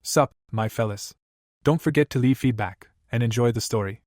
Sup, my fellas. Don't forget to leave feedback, and enjoy the story.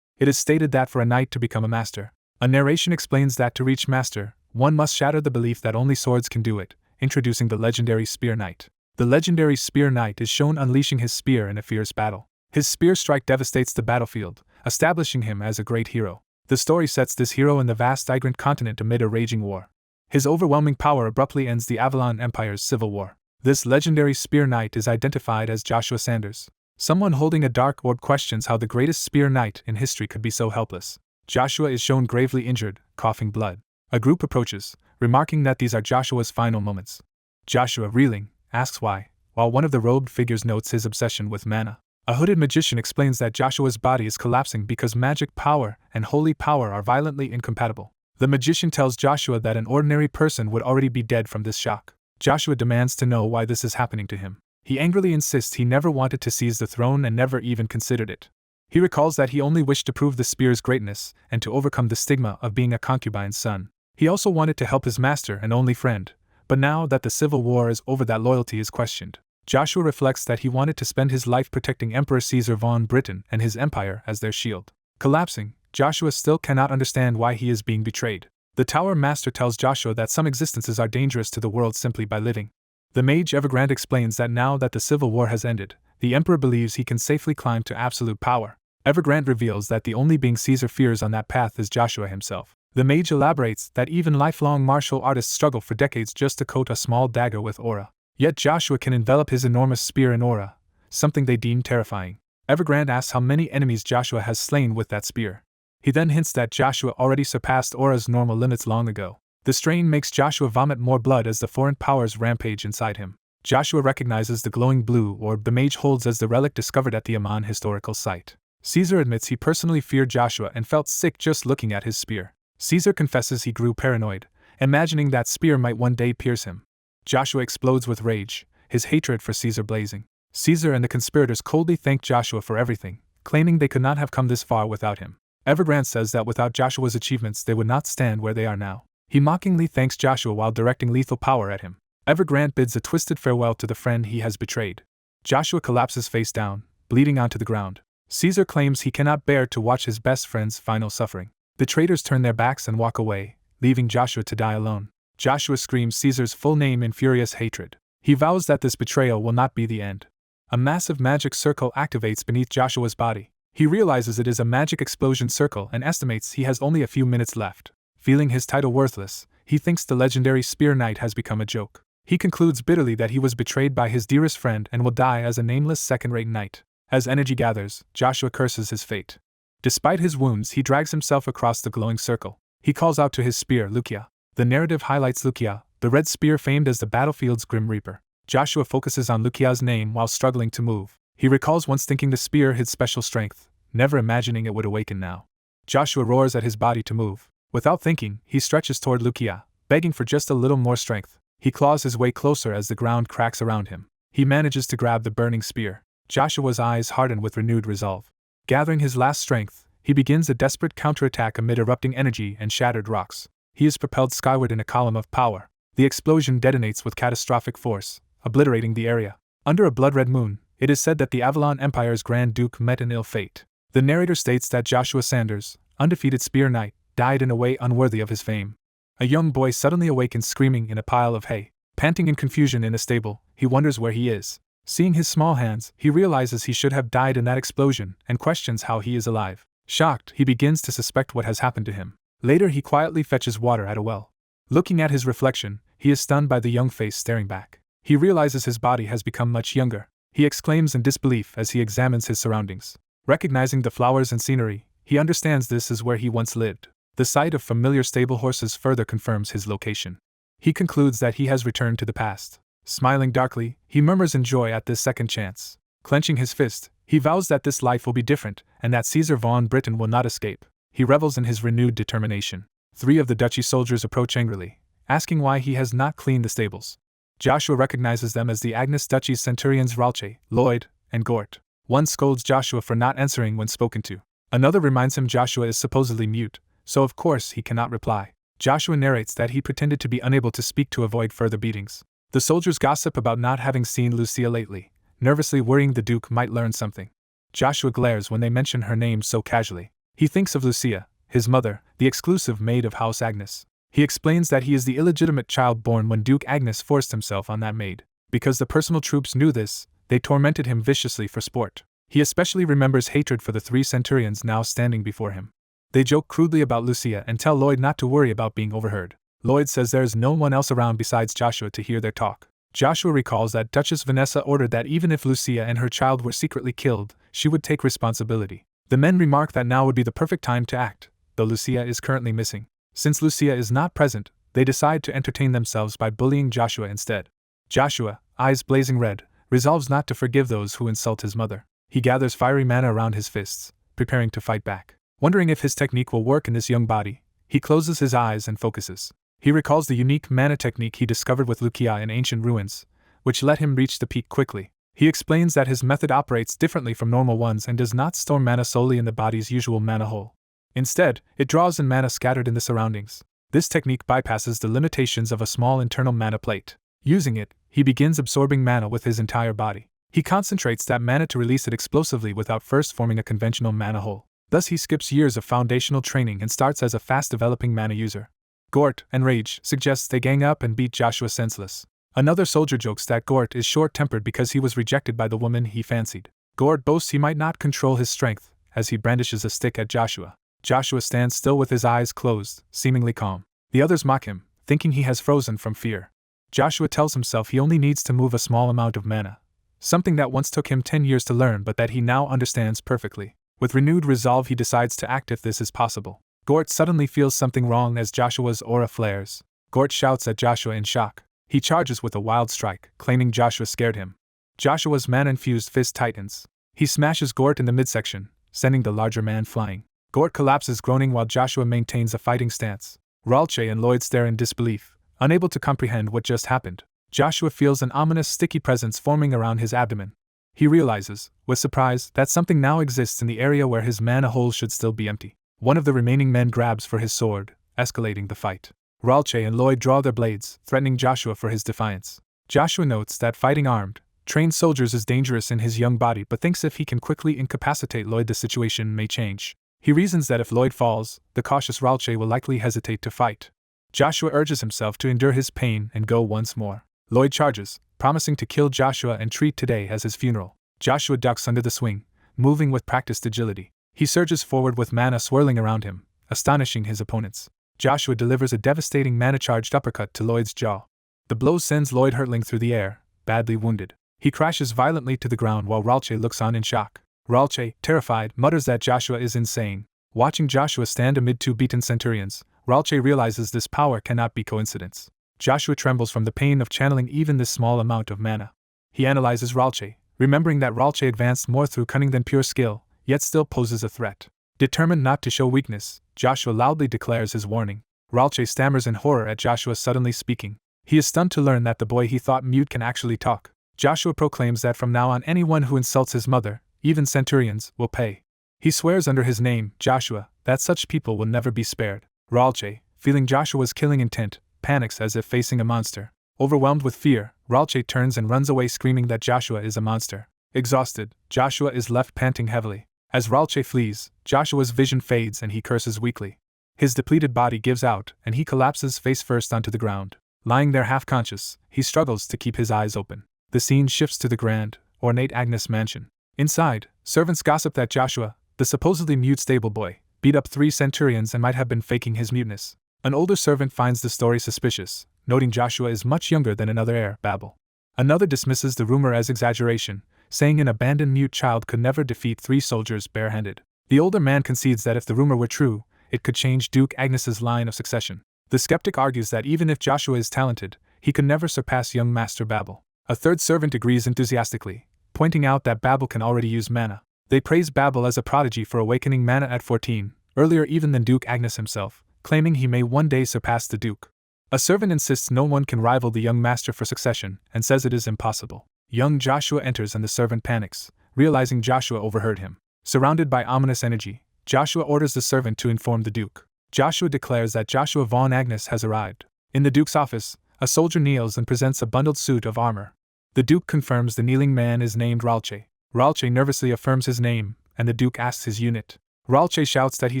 It is stated that for a knight to become a master, a narration explains that to reach master, one must shatter the belief that only swords can do it, introducing the legendary Spear Knight. The legendary Spear Knight is shown unleashing his spear in a fierce battle. His spear strike devastates the battlefield, establishing him as a great hero. The story sets this hero in the vast Igrant continent amid a raging war. His overwhelming power abruptly ends the Avalon Empire's civil war. This legendary Spear Knight is identified as Joshua Sanders. Someone holding a dark orb questions how the greatest Spear Knight in history could be so helpless. Joshua is shown gravely injured, coughing blood. A group approaches, remarking that these are Joshua's final moments. Joshua, reeling, asks why, while one of the robed figures notes his obsession with mana. A hooded magician explains that Joshua's body is collapsing because magic power and holy power are violently incompatible. The magician tells Joshua that an ordinary person would already be dead from this shock. Joshua demands to know why this is happening to him. He angrily insists he never wanted to seize the throne and never even considered it. He recalls that he only wished to prove the spear's greatness and to overcome the stigma of being a concubine's son. He also wanted to help his master and only friend, but now that the civil war is over, that loyalty is questioned. Joshua reflects that he wanted to spend his life protecting Emperor Caesar von Britain and his empire as their shield. Collapsing, Joshua still cannot understand why he is being betrayed. The Tower Master tells Joshua that some existences are dangerous to the world simply by living. The mage Evergrande explains that now that the civil war has ended, the emperor believes he can safely climb to absolute power. Evergrande reveals that the only being Caesar fears on that path is Joshua himself. The mage elaborates that even lifelong martial artists struggle for decades just to coat a small dagger with aura. Yet Joshua can envelop his enormous spear in aura, something they deem terrifying. Evergrande asks how many enemies Joshua has slain with that spear. He then hints that Joshua already surpassed aura's normal limits long ago. The strain makes Joshua vomit more blood as the foreign powers rampage inside him. Joshua recognizes the glowing blue orb the mage holds as the relic discovered at the Amman historical site. Caesar admits he personally feared Joshua and felt sick just looking at his spear. Caesar confesses he grew paranoid, imagining that spear might one day pierce him. Joshua explodes with rage, his hatred for Caesar blazing. Caesar and the conspirators coldly thank Joshua for everything, claiming they could not have come this far without him. Evergrande says that without Joshua's achievements they would not stand where they are now. He mockingly thanks Joshua while directing lethal power at him. Evergrande bids a twisted farewell to the friend he has betrayed. Joshua collapses face down, bleeding onto the ground. Caesar claims he cannot bear to watch his best friend's final suffering. The traitors turn their backs and walk away, leaving Joshua to die alone. Joshua screams Caesar's full name in furious hatred. He vows that this betrayal will not be the end. A massive magic circle activates beneath Joshua's body. He realizes it is a magic explosion circle and estimates he has only a few minutes left. Feeling his title worthless, he thinks the legendary Spear Knight has become a joke. He concludes bitterly that he was betrayed by his dearest friend and will die as a nameless second-rate knight. As energy gathers, Joshua curses his fate. Despite his wounds, he drags himself across the glowing circle. He calls out to his spear, Lucia. The narrative highlights Lucia, the red spear famed as the battlefield's Grim Reaper. Joshua focuses on Lucia's name while struggling to move. He recalls once thinking the spear hid special strength, never imagining it would awaken now. Joshua roars at his body to move. Without thinking, he stretches toward Lucia, begging for just a little more strength. He claws his way closer as the ground cracks around him. He manages to grab the burning spear. Joshua's eyes harden with renewed resolve. Gathering his last strength, he begins a desperate counterattack amid erupting energy and shattered rocks. He is propelled skyward in a column of power. The explosion detonates with catastrophic force, obliterating the area. Under a blood-red moon, it is said that the Avalon Empire's Grand Duke met an ill fate. The narrator states that Joshua Sanders, undefeated Spear Knight, died in a way unworthy of his fame. A young boy suddenly awakens screaming in a pile of hay. Panting in confusion in a stable, he wonders where he is. Seeing his small hands, he realizes he should have died in that explosion and questions how he is alive. Shocked, he begins to suspect what has happened to him. Later, he quietly fetches water at a well. Looking at his reflection, he is stunned by the young face staring back. He realizes his body has become much younger. He exclaims in disbelief as he examines his surroundings. Recognizing the flowers and scenery, he understands this is where he once lived. The sight of familiar stable horses further confirms his location. He concludes that he has returned to the past. Smiling darkly, he murmurs in joy at this second chance. Clenching his fist, he vows that this life will be different and that Caesar von Britain will not escape. He revels in his renewed determination. 3 of the duchy soldiers approach angrily, asking why he has not cleaned the stables. Joshua recognizes them as the Agnes duchy's centurions Ralche, Lloyd, and Gort. One scolds Joshua for not answering when spoken to. Another reminds him Joshua is supposedly mute, so of course he cannot reply. Joshua narrates that he pretended to be unable to speak to avoid further beatings. The soldiers gossip about not having seen Lucia lately, nervously worrying the Duke might learn something. Joshua glares when they mention her name so casually. He thinks of Lucia, his mother, the exclusive maid of House Agnes. He explains that he is the illegitimate child born when Duke Agnes forced himself on that maid. Because the personal troops knew this, they tormented him viciously for sport. He especially remembers hatred for the 3 centurions now standing before him. They joke crudely about Lucia and tell Lloyd not to worry about being overheard. Lloyd says there is no one else around besides Joshua to hear their talk. Joshua recalls that Duchess Vanessa ordered that even if Lucia and her child were secretly killed, she would take responsibility. The men remark that now would be the perfect time to act, though Lucia is currently missing. Since Lucia is not present, they decide to entertain themselves by bullying Joshua instead. Joshua, eyes blazing red, resolves not to forgive those who insult his mother. He gathers fiery mana around his fists, preparing to fight back. Wondering if his technique will work in this young body, he closes his eyes and focuses. He recalls the unique mana technique he discovered with Lucia in ancient ruins, which let him reach the peak quickly. He explains that his method operates differently from normal ones and does not store mana solely in the body's usual mana hole. Instead, it draws in mana scattered in the surroundings. This technique bypasses the limitations of a small internal mana plate. Using it, he begins absorbing mana with his entire body. He concentrates that mana to release it explosively without first forming a conventional mana hole. Thus he skips years of foundational training and starts as a fast-developing mana user. Gort, enraged, suggests they gang up and beat Joshua senseless. Another soldier jokes that Gort is short-tempered because he was rejected by the woman he fancied. Gort boasts he might not control his strength, as he brandishes a stick at Joshua. Joshua stands still with his eyes closed, seemingly calm. The others mock him, thinking he has frozen from fear. Joshua tells himself he only needs to move a small amount of mana, something that once took him 10 years to learn but that he now understands perfectly. With renewed resolve he decides to act if this is possible. Gort suddenly feels something wrong as Joshua's aura flares. Gort shouts at Joshua in shock. He charges with a wild strike, claiming Joshua scared him. Joshua's mana-infused fist tightens. He smashes Gort in the midsection, sending the larger man flying. Gort collapses groaning while Joshua maintains a fighting stance. Ralche and Lloyd stare in disbelief, unable to comprehend what just happened. Joshua feels an ominous sticky presence forming around his abdomen. He realizes, with surprise, that something now exists in the area where his mana hole should still be empty. One of the remaining men grabs for his sword, escalating the fight. Ralche and Lloyd draw their blades, threatening Joshua for his defiance. Joshua notes that fighting armed, trained soldiers is dangerous in his young body but thinks if he can quickly incapacitate Lloyd the situation may change. He reasons that if Lloyd falls, the cautious Ralche will likely hesitate to fight. Joshua urges himself to endure his pain and go once more. Lloyd charges, promising to kill Joshua and treat today as his funeral. Joshua ducks under the swing, moving with practiced agility. He surges forward with mana swirling around him, astonishing his opponents. Joshua delivers a devastating mana-charged uppercut to Lloyd's jaw. The blow sends Lloyd hurtling through the air, badly wounded. He crashes violently to the ground while Ralche looks on in shock. Ralche, terrified, mutters that Joshua is insane. Watching Joshua stand amid 2 beaten centurions, Ralche realizes this power cannot be coincidence. Joshua trembles from the pain of channeling even this small amount of mana. He analyzes Ralche, remembering that Ralche advanced more through cunning than pure skill, yet still poses a threat. Determined not to show weakness, Joshua loudly declares his warning. Ralche stammers in horror at Joshua suddenly speaking. He is stunned to learn that the boy he thought mute can actually talk. Joshua proclaims that from now on anyone who insults his mother, even centurions, will pay. He swears under his name, Joshua, that such people will never be spared. Ralche, feeling Joshua's killing intent, panics as if facing a monster. Overwhelmed with fear, Ralche turns and runs away screaming that Joshua is a monster. Exhausted, Joshua is left panting heavily. As Ralche flees, Joshua's vision fades and he curses weakly. His depleted body gives out and he collapses face first onto the ground. Lying there half-conscious, he struggles to keep his eyes open. The scene shifts to the grand, ornate Agnes mansion. Inside, servants gossip that Joshua, the supposedly mute stable boy, beat up 3 centurions and might have been faking his muteness. An older servant finds the story suspicious, noting Joshua is much younger than another heir, Babel. Another dismisses the rumor as exaggeration, saying an abandoned mute child could never defeat 3 soldiers barehanded. The older man concedes that if the rumor were true, it could change Duke Agnes's line of succession. The skeptic argues that even if Joshua is talented, he could never surpass young Master Babel. A third servant agrees enthusiastically, pointing out that Babel can already use mana. They praise Babel as a prodigy for awakening mana at 14, earlier even than Duke Agnes himself, claiming he may one day surpass the Duke. A servant insists no one can rival the young master for succession, and says it is impossible. Young Joshua enters and the servant panics, realizing Joshua overheard him. Surrounded by ominous energy, Joshua orders the servant to inform the Duke. Joshua declares that Joshua von Agnes has arrived. In the Duke's office, a soldier kneels and presents a bundled suit of armor. The Duke confirms the kneeling man is named Ralche. Ralche nervously affirms his name, and the Duke asks his unit. Ralche shouts that he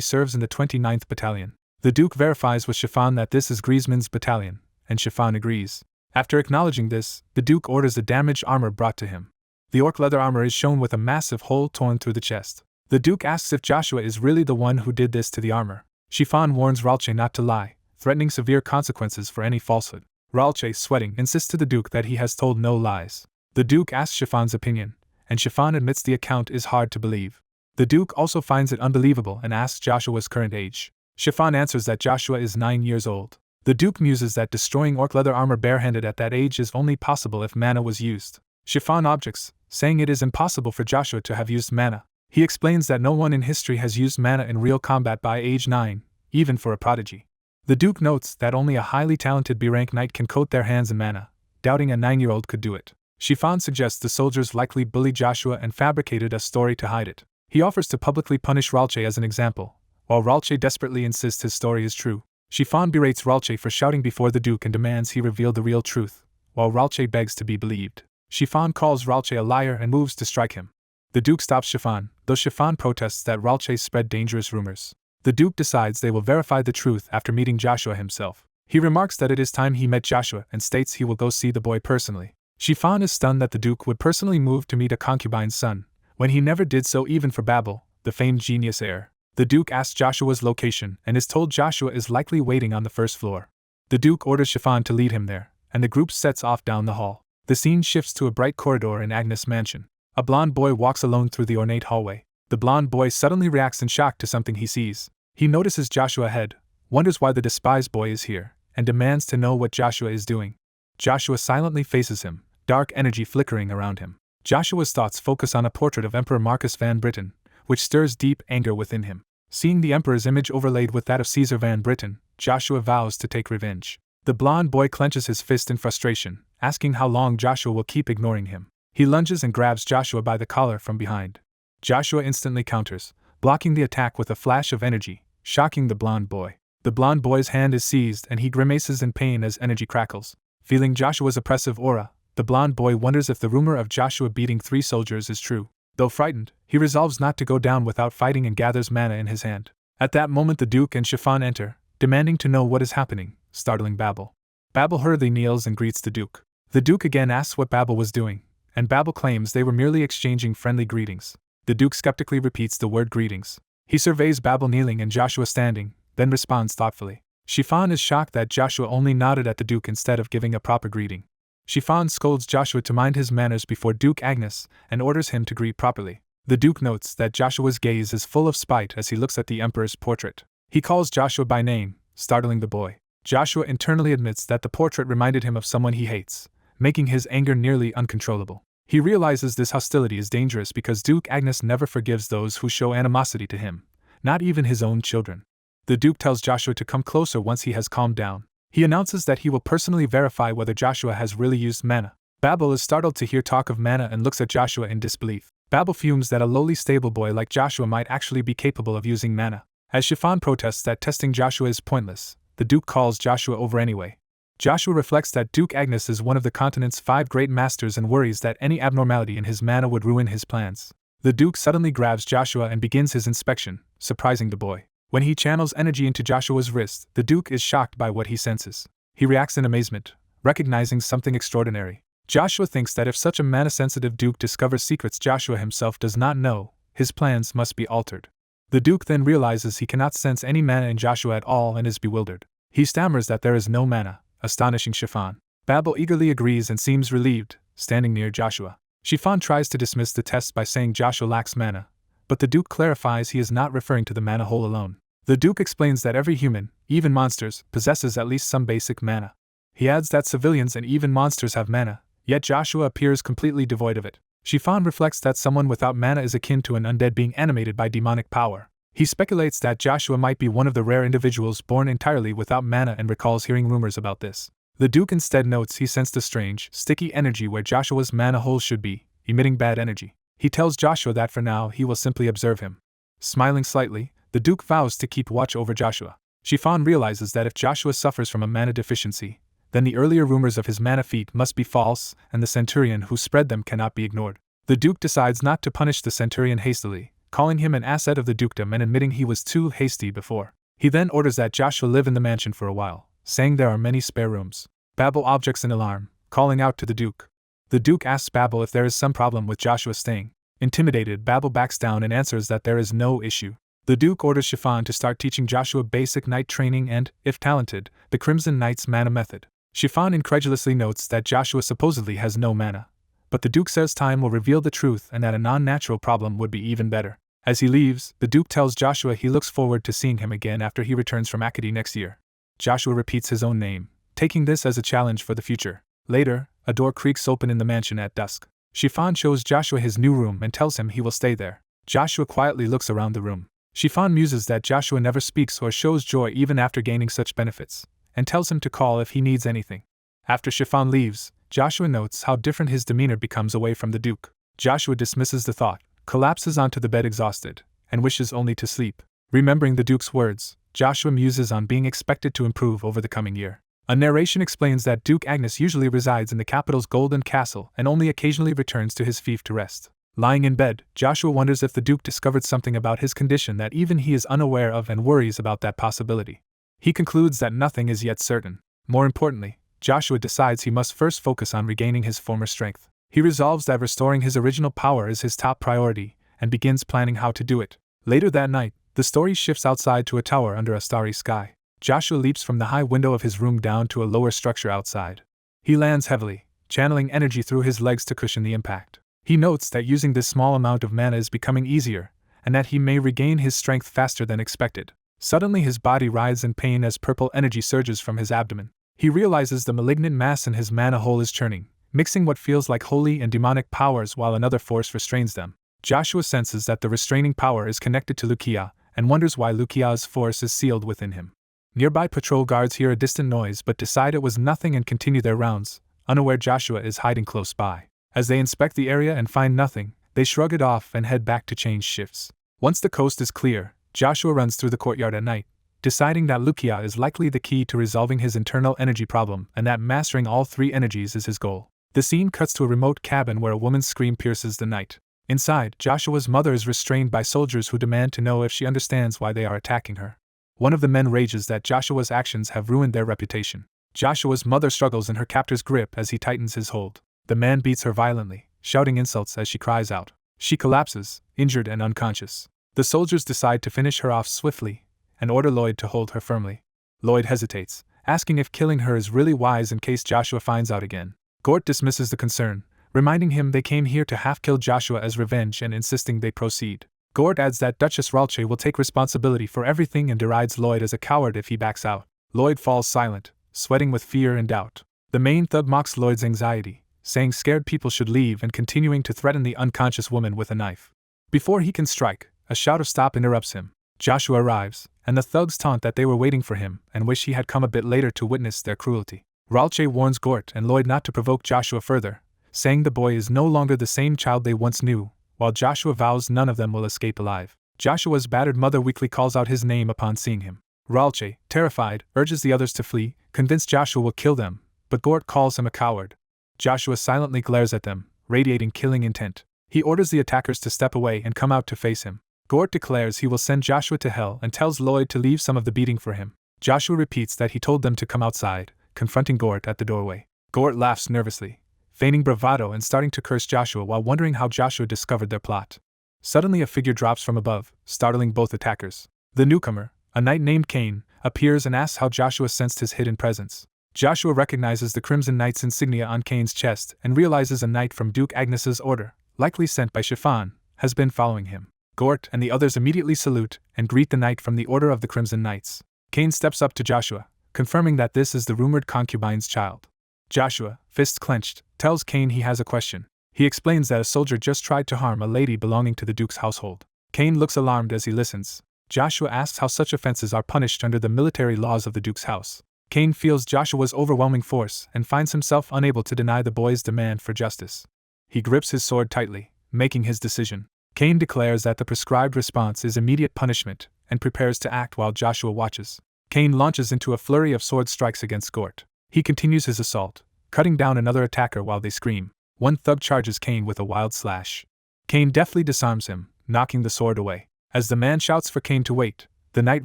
serves in the 29th Battalion. The Duke verifies with Chiffon that this is Griezmann's battalion, and Chiffon agrees. After acknowledging this, the Duke orders the damaged armor brought to him. The orc leather armor is shown with a massive hole torn through the chest. The Duke asks if Joshua is really the one who did this to the armor. Chiffon warns Ralche not to lie, threatening severe consequences for any falsehood. Ralche, sweating, insists to the Duke that he has told no lies. The Duke asks Chiffon's opinion, and Chiffon admits the account is hard to believe. The Duke also finds it unbelievable and asks Joshua's current age. Chiffon answers that Joshua is 9 years old. The Duke muses that destroying orc leather armor barehanded at that age is only possible if mana was used. Chiffon objects, saying it is impossible for Joshua to have used mana. He explains that no one in history has used mana in real combat by age 9, even for a prodigy. The Duke notes that only a highly talented B-rank knight can coat their hands in mana, doubting a 9-year-old could do it. Chiffon suggests the soldiers likely bullied Joshua and fabricated a story to hide it. He offers to publicly punish Ralche as an example, while Ralche desperately insists his story is true. Chiffon berates Ralche for shouting before the Duke and demands he reveal the real truth, while Ralche begs to be believed. Chiffon calls Ralche a liar and moves to strike him. The Duke stops Chiffon, though Chiffon protests that Ralche spread dangerous rumors. The Duke decides they will verify the truth after meeting Joshua himself. He remarks that it is time he met Joshua and states he will go see the boy personally. Chiffon is stunned that the Duke would personally move to meet a concubine's son, when he never did so even for Babel, the famed genius heir. The Duke asks Joshua's location and is told Joshua is likely waiting on the first floor. The Duke orders Chiffon to lead him there, and the group sets off down the hall. The scene shifts to a bright corridor in Agnes' mansion. A blonde boy walks alone through the ornate hallway. The blonde boy suddenly reacts in shock to something he sees. He notices Joshua ahead, wonders why the despised boy is here, and demands to know what Joshua is doing. Joshua silently faces him, dark energy flickering around him. Joshua's thoughts focus on a portrait of Emperor Marcus Van Britten, which stirs deep anger within him. Seeing the Emperor's image overlaid with that of Caesar Van Britten, Joshua vows to take revenge. The blonde boy clenches his fist in frustration, asking how long Joshua will keep ignoring him. He lunges and grabs Joshua by the collar from behind. Joshua instantly counters, blocking the attack with a flash of energy, shocking the blonde boy. The blonde boy's hand is seized and he grimaces in pain as energy crackles. Feeling Joshua's oppressive aura, the blonde boy wonders if the rumor of Joshua beating 3 soldiers is true. Though frightened, he resolves not to go down without fighting and gathers mana in his hand. At that moment the Duke and Chiffon enter, demanding to know what is happening, startling Babel. Babel hurriedly kneels and greets the Duke. The Duke again asks what Babel was doing, and Babel claims they were merely exchanging friendly greetings. The Duke skeptically repeats the word greetings. He surveys Babel kneeling and Joshua standing, then responds thoughtfully. Chiffon is shocked that Joshua only nodded at the Duke instead of giving a proper greeting. Chiffon scolds Joshua to mind his manners before Duke Agnes and orders him to greet properly. The Duke notes that Joshua's gaze is full of spite as he looks at the Emperor's portrait. He calls Joshua by name, startling the boy. Joshua internally admits that the portrait reminded him of someone he hates, making his anger nearly uncontrollable. He realizes this hostility is dangerous because Duke Agnes never forgives those who show animosity to him, not even his own children. The Duke tells Joshua to come closer once he has calmed down. He announces that he will personally verify whether Joshua has really used mana. Babel is startled to hear talk of mana and looks at Joshua in disbelief. Babel fumes that a lowly stable boy like Joshua might actually be capable of using mana. As Chiffon protests that testing Joshua is pointless, the Duke calls Joshua over anyway. Joshua reflects that Duke Agnes is one of the continent's 5 great masters and worries that any abnormality in his mana would ruin his plans. The Duke suddenly grabs Joshua and begins his inspection, surprising the boy. When he channels energy into Joshua's wrist, the Duke is shocked by what he senses. He reacts in amazement, recognizing something extraordinary. Joshua thinks that if such a mana-sensitive Duke discovers secrets Joshua himself does not know, his plans must be altered. The Duke then realizes he cannot sense any mana in Joshua at all and is bewildered. He stammers that there is no mana, astonishing Chiffon. Babel eagerly agrees and seems relieved, standing near Joshua. Chiffon tries to dismiss the test by saying Joshua lacks mana, but the Duke clarifies he is not referring to the mana hole alone. The Duke explains that every human, even monsters, possesses at least some basic mana. He adds that civilians and even monsters have mana, yet Joshua appears completely devoid of it. Chiffon reflects that someone without mana is akin to an undead being animated by demonic power. He speculates that Joshua might be one of the rare individuals born entirely without mana and recalls hearing rumors about this. The Duke instead notes he sensed a strange, sticky energy where Joshua's mana hole should be, emitting bad energy. He tells Joshua that for now he will simply observe him. Smiling slightly, the Duke vows to keep watch over Joshua. Chiffon realizes that if Joshua suffers from a mana deficiency, then the earlier rumors of his mana feat must be false, and the centurion who spread them cannot be ignored. The Duke decides not to punish the centurion hastily, calling him an asset of the dukedom and admitting he was too hasty before. He then orders that Joshua live in the mansion for a while, saying there are many spare rooms. Babel objects in alarm, calling out to the Duke. The Duke asks Babel if there is some problem with Joshua staying. Intimidated, Babel backs down and answers that there is no issue. The Duke orders Chiffon to start teaching Joshua basic knight training and, if talented, the Crimson Knight's mana method. Chiffon incredulously notes that Joshua supposedly has no mana, but the Duke says time will reveal the truth and that a non-natural problem would be even better. As he leaves, the Duke tells Joshua he looks forward to seeing him again after he returns from Acadie next year. Joshua repeats his own name, taking this as a challenge for the future. Later, a door creaks open in the mansion at dusk. Chiffon shows Joshua his new room and tells him he will stay there. Joshua quietly looks around the room. Chiffon muses that Joshua never speaks or shows joy even after gaining such benefits, and tells him to call if he needs anything. After Chiffon leaves, Joshua notes how different his demeanor becomes away from the Duke. Joshua dismisses the thought, collapses onto the bed exhausted, and wishes only to sleep. Remembering the Duke's words, Joshua muses on being expected to improve over the coming year. A narration explains that Duke Agnes usually resides in the capital's golden castle and only occasionally returns to his fief to rest. Lying in bed, Joshua wonders if the Duke discovered something about his condition that even he is unaware of and worries about that possibility. He concludes that nothing is yet certain. More importantly, Joshua decides he must first focus on regaining his former strength. He resolves that restoring his original power is his top priority, and begins planning how to do it. Later that night, the story shifts outside to a tower under a starry sky. Joshua leaps from the high window of his room down to a lower structure outside. He lands heavily, channeling energy through his legs to cushion the impact. He notes that using this small amount of mana is becoming easier, and that he may regain his strength faster than expected. Suddenly his body writhes in pain as purple energy surges from his abdomen. He realizes the malignant mass in his mana hole is churning, mixing what feels like holy and demonic powers while another force restrains them. Joshua senses that the restraining power is connected to Lucia, and wonders why Lucia's force is sealed within him. Nearby patrol guards hear a distant noise but decide it was nothing and continue their rounds, unaware Joshua is hiding close by. As they inspect the area and find nothing, they shrug it off and head back to change shifts. Once the coast is clear, Joshua runs through the courtyard at night, deciding that Lucia is likely the key to resolving his internal energy problem and that mastering all three energies is his goal. The scene cuts to a remote cabin where a woman's scream pierces the night. Inside, Joshua's mother is restrained by soldiers who demand to know if she understands why they are attacking her. One of the men rages that Joshua's actions have ruined their reputation. Joshua's mother struggles in her captor's grip as he tightens his hold. The man beats her violently, shouting insults as she cries out. She collapses, injured and unconscious. The soldiers decide to finish her off swiftly, and order Lloyd to hold her firmly. Lloyd hesitates, asking if killing her is really wise in case Joshua finds out again. Gort dismisses the concern, reminding him they came here to half-kill Joshua as revenge and insisting they proceed. Gort adds that Duchess Ralche will take responsibility for everything and derides Lloyd as a coward if he backs out. Lloyd falls silent, sweating with fear and doubt. The main thug mocks Lloyd's anxiety, saying scared people should leave and continuing to threaten the unconscious woman with a knife. Before he can strike, a shout of stop interrupts him. Joshua arrives, and the thugs taunt that they were waiting for him and wish he had come a bit later to witness their cruelty. Ralche warns Gort and Lloyd not to provoke Joshua further, saying the boy is no longer the same child they once knew, while Joshua vows none of them will escape alive. Joshua's battered mother weakly calls out his name upon seeing him. Ralche, terrified, urges the others to flee, convinced Joshua will kill them, but Gort calls him a coward. Joshua silently glares at them, radiating killing intent. He orders the attackers to step away and come out to face him. Gort declares he will send Joshua to hell and tells Lloyd to leave some of the beating for him. Joshua repeats that he told them to come outside, confronting Gort at the doorway. Gort laughs nervously, feigning bravado and starting to curse Joshua while wondering how Joshua discovered their plot. Suddenly a figure drops from above, startling both attackers. The newcomer, a knight named Cain, appears and asks how Joshua sensed his hidden presence. Joshua recognizes the Crimson Knight's insignia on Cain's chest and realizes a knight from Duke Agnes's order, likely sent by Chiffon, has been following him. Gort and the others immediately salute and greet the knight from the Order of the Crimson Knights. Cain steps up to Joshua, confirming that this is the rumored concubine's child. Joshua, fists clenched, tells Cain he has a question. He explains that a soldier just tried to harm a lady belonging to the Duke's household. Cain looks alarmed as he listens. Joshua asks how such offenses are punished under the military laws of the Duke's house. Cain feels Joshua's overwhelming force and finds himself unable to deny the boy's demand for justice. He grips his sword tightly, making his decision. Cain declares that the prescribed response is immediate punishment and prepares to act while Joshua watches. Cain launches into a flurry of sword strikes against Gort. He continues his assault, cutting down another attacker while they scream. One thug charges Cain with a wild slash. Cain deftly disarms him, knocking the sword away. As the man shouts for Cain to wait, the knight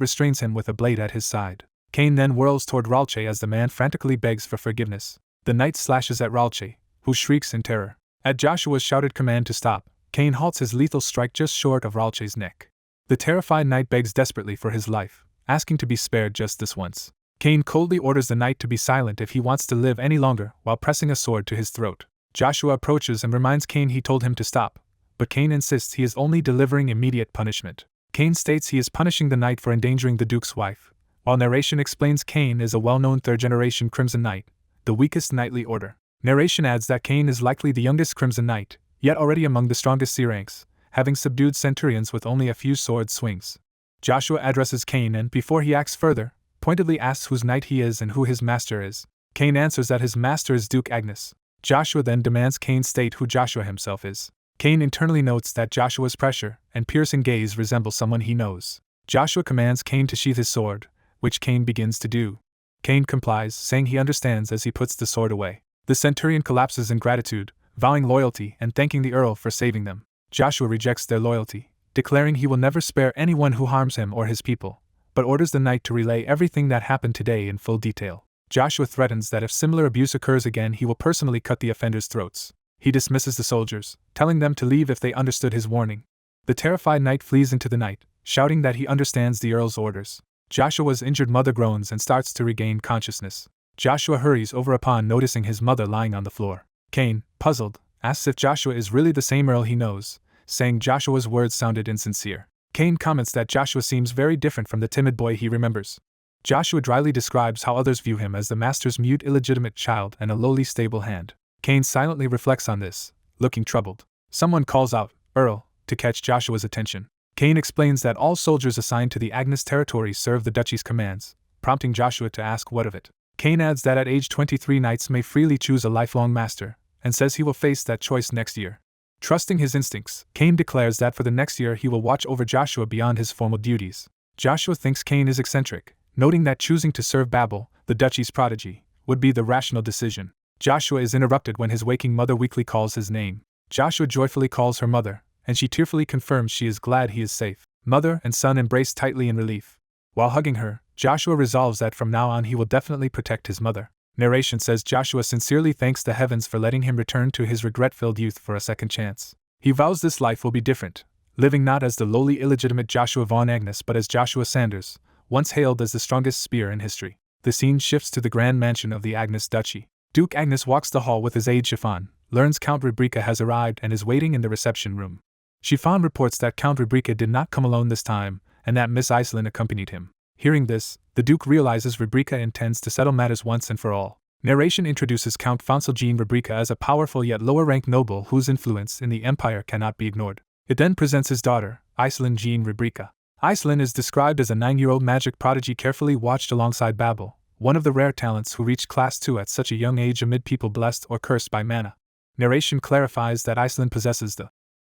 restrains him with a blade at his side. Cain then whirls toward Ralche as the man frantically begs for forgiveness. The knight slashes at Ralche, who shrieks in terror. At Joshua's shouted command to stop, Cain halts his lethal strike just short of Ralche's neck. The terrified knight begs desperately for his life, asking to be spared just this once. Cain coldly orders the knight to be silent if he wants to live any longer, while pressing a sword to his throat. Joshua approaches and reminds Cain he told him to stop, but Cain insists he is only delivering immediate punishment. Cain states he is punishing the knight for endangering the Duke's wife, while narration explains Cain is a well-known third-generation Crimson Knight, the weakest knightly order. Narration adds that Cain is likely the youngest Crimson Knight, yet already among the strongest C ranks, having subdued centurions with only a few sword swings. Joshua addresses Cain and, before he acts further, pointedly asks whose knight he is and who his master is. Cain answers that his master is Duke Agnes. Joshua then demands Cain state who Joshua himself is. Cain internally notes that Joshua's pressure and piercing gaze resemble someone he knows. Joshua commands Cain to sheath his sword, which Cain begins to do. Cain complies, saying he understands as he puts the sword away. The centurion collapses in gratitude, vowing loyalty and thanking the earl for saving them. Joshua rejects their loyalty, declaring he will never spare anyone who harms him or his people, but orders the knight to relay everything that happened today in full detail. Joshua threatens that if similar abuse occurs again he will personally cut the offenders' throats. He dismisses the soldiers, telling them to leave if they understood his warning. The terrified knight flees into the night, shouting that he understands the earl's orders. Joshua's injured mother groans and starts to regain consciousness. Joshua hurries over upon noticing his mother lying on the floor. Cain, puzzled, asks if Joshua is really the same earl he knows, saying Joshua's words sounded insincere. Cain comments that Joshua seems very different from the timid boy he remembers. Joshua dryly describes how others view him as the master's mute illegitimate child and a lowly stable hand. Cain silently reflects on this, looking troubled. Someone calls out, "Earl," to catch Joshua's attention. Cain explains that all soldiers assigned to the Agnes territory serve the duchy's commands, prompting Joshua to ask what of it. Cain adds that at age 23 knights may freely choose a lifelong master, and says he will face that choice next year. Trusting his instincts, Cain declares that for the next year he will watch over Joshua beyond his formal duties. Joshua thinks Cain is eccentric, noting that choosing to serve Babel, the duchy's prodigy, would be the rational decision. Joshua is interrupted when his waking mother weakly calls his name. Joshua joyfully calls her mother, and she tearfully confirms she is glad he is safe. Mother and son embrace tightly in relief. While hugging her, Joshua resolves that from now on he will definitely protect his mother. Narration says Joshua sincerely thanks the heavens for letting him return to his regret-filled youth for a second chance. He vows this life will be different, living not as the lowly illegitimate Joshua von Agnes but as Joshua Sanders, once hailed as the strongest spear in history. The scene shifts to the grand mansion of the Agnes Duchy. Duke Agnes walks the hall with his aide Chiffon, learns Count Rebecca has arrived and is waiting in the reception room. Chiffon reports that Count Rebecca did not come alone this time, and that Miss Iselin accompanied him. Hearing this, the Duke realizes Rebecca intends to settle matters once and for all. Narration introduces Count Fonsaljean Rebecca as a powerful yet lower-ranked noble whose influence in the Empire cannot be ignored. It then presents his daughter, Iselin Jean Rebecca. Iselin is described as a 9-year-old magic prodigy carefully watched alongside Babel, one of the rare talents who reached Class 2 at such a young age amid people blessed or cursed by mana. Narration clarifies that Iselin possesses the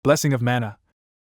blessing of mana,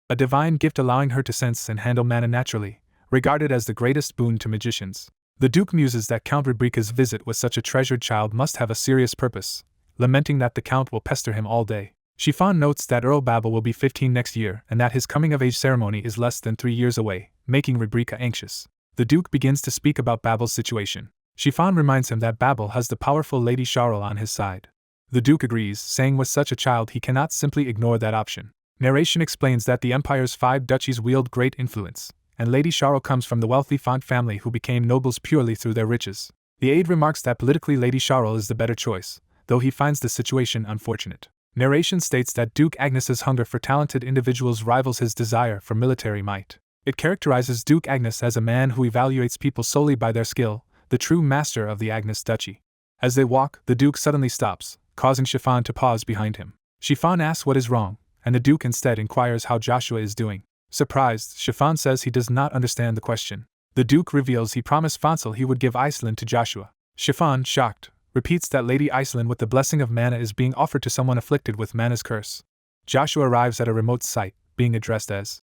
a divine gift allowing her to sense and handle mana naturally, regarded as the greatest boon to magicians. The Duke muses that Count Rebecca's visit with such a treasured child must have a serious purpose, lamenting that the Count will pester him all day. Chiffon notes that Earl Babel will be 15 next year and that his coming-of-age ceremony is less than 3 years away, making Rebecca anxious. The Duke begins to speak about Babel's situation. Chiffon reminds him that Babel has the powerful Lady Charles on his side. The Duke agrees, saying with such a child he cannot simply ignore that option. Narration explains that the Empire's 5 duchies wield great influence, and Lady Charles comes from the wealthy Font family who became nobles purely through their riches. The aide remarks that politically Lady Charles is the better choice, though he finds the situation unfortunate. Narration states that Duke Agnes's hunger for talented individuals rivals his desire for military might. It characterizes Duke Agnes as a man who evaluates people solely by their skill, the true master of the Agnes Duchy. As they walk, the Duke suddenly stops, causing Chiffon to pause behind him. Chiffon asks what is wrong, and the Duke instead inquires how Joshua is doing. Surprised, Chiffon says he does not understand the question. The Duke reveals he promised Fonsal he would give Iselin to Joshua. Chiffon, shocked, repeats that Lady Iselin with the blessing of mana is being offered to someone afflicted with mana's curse. Joshua arrives at a remote site, being addressed as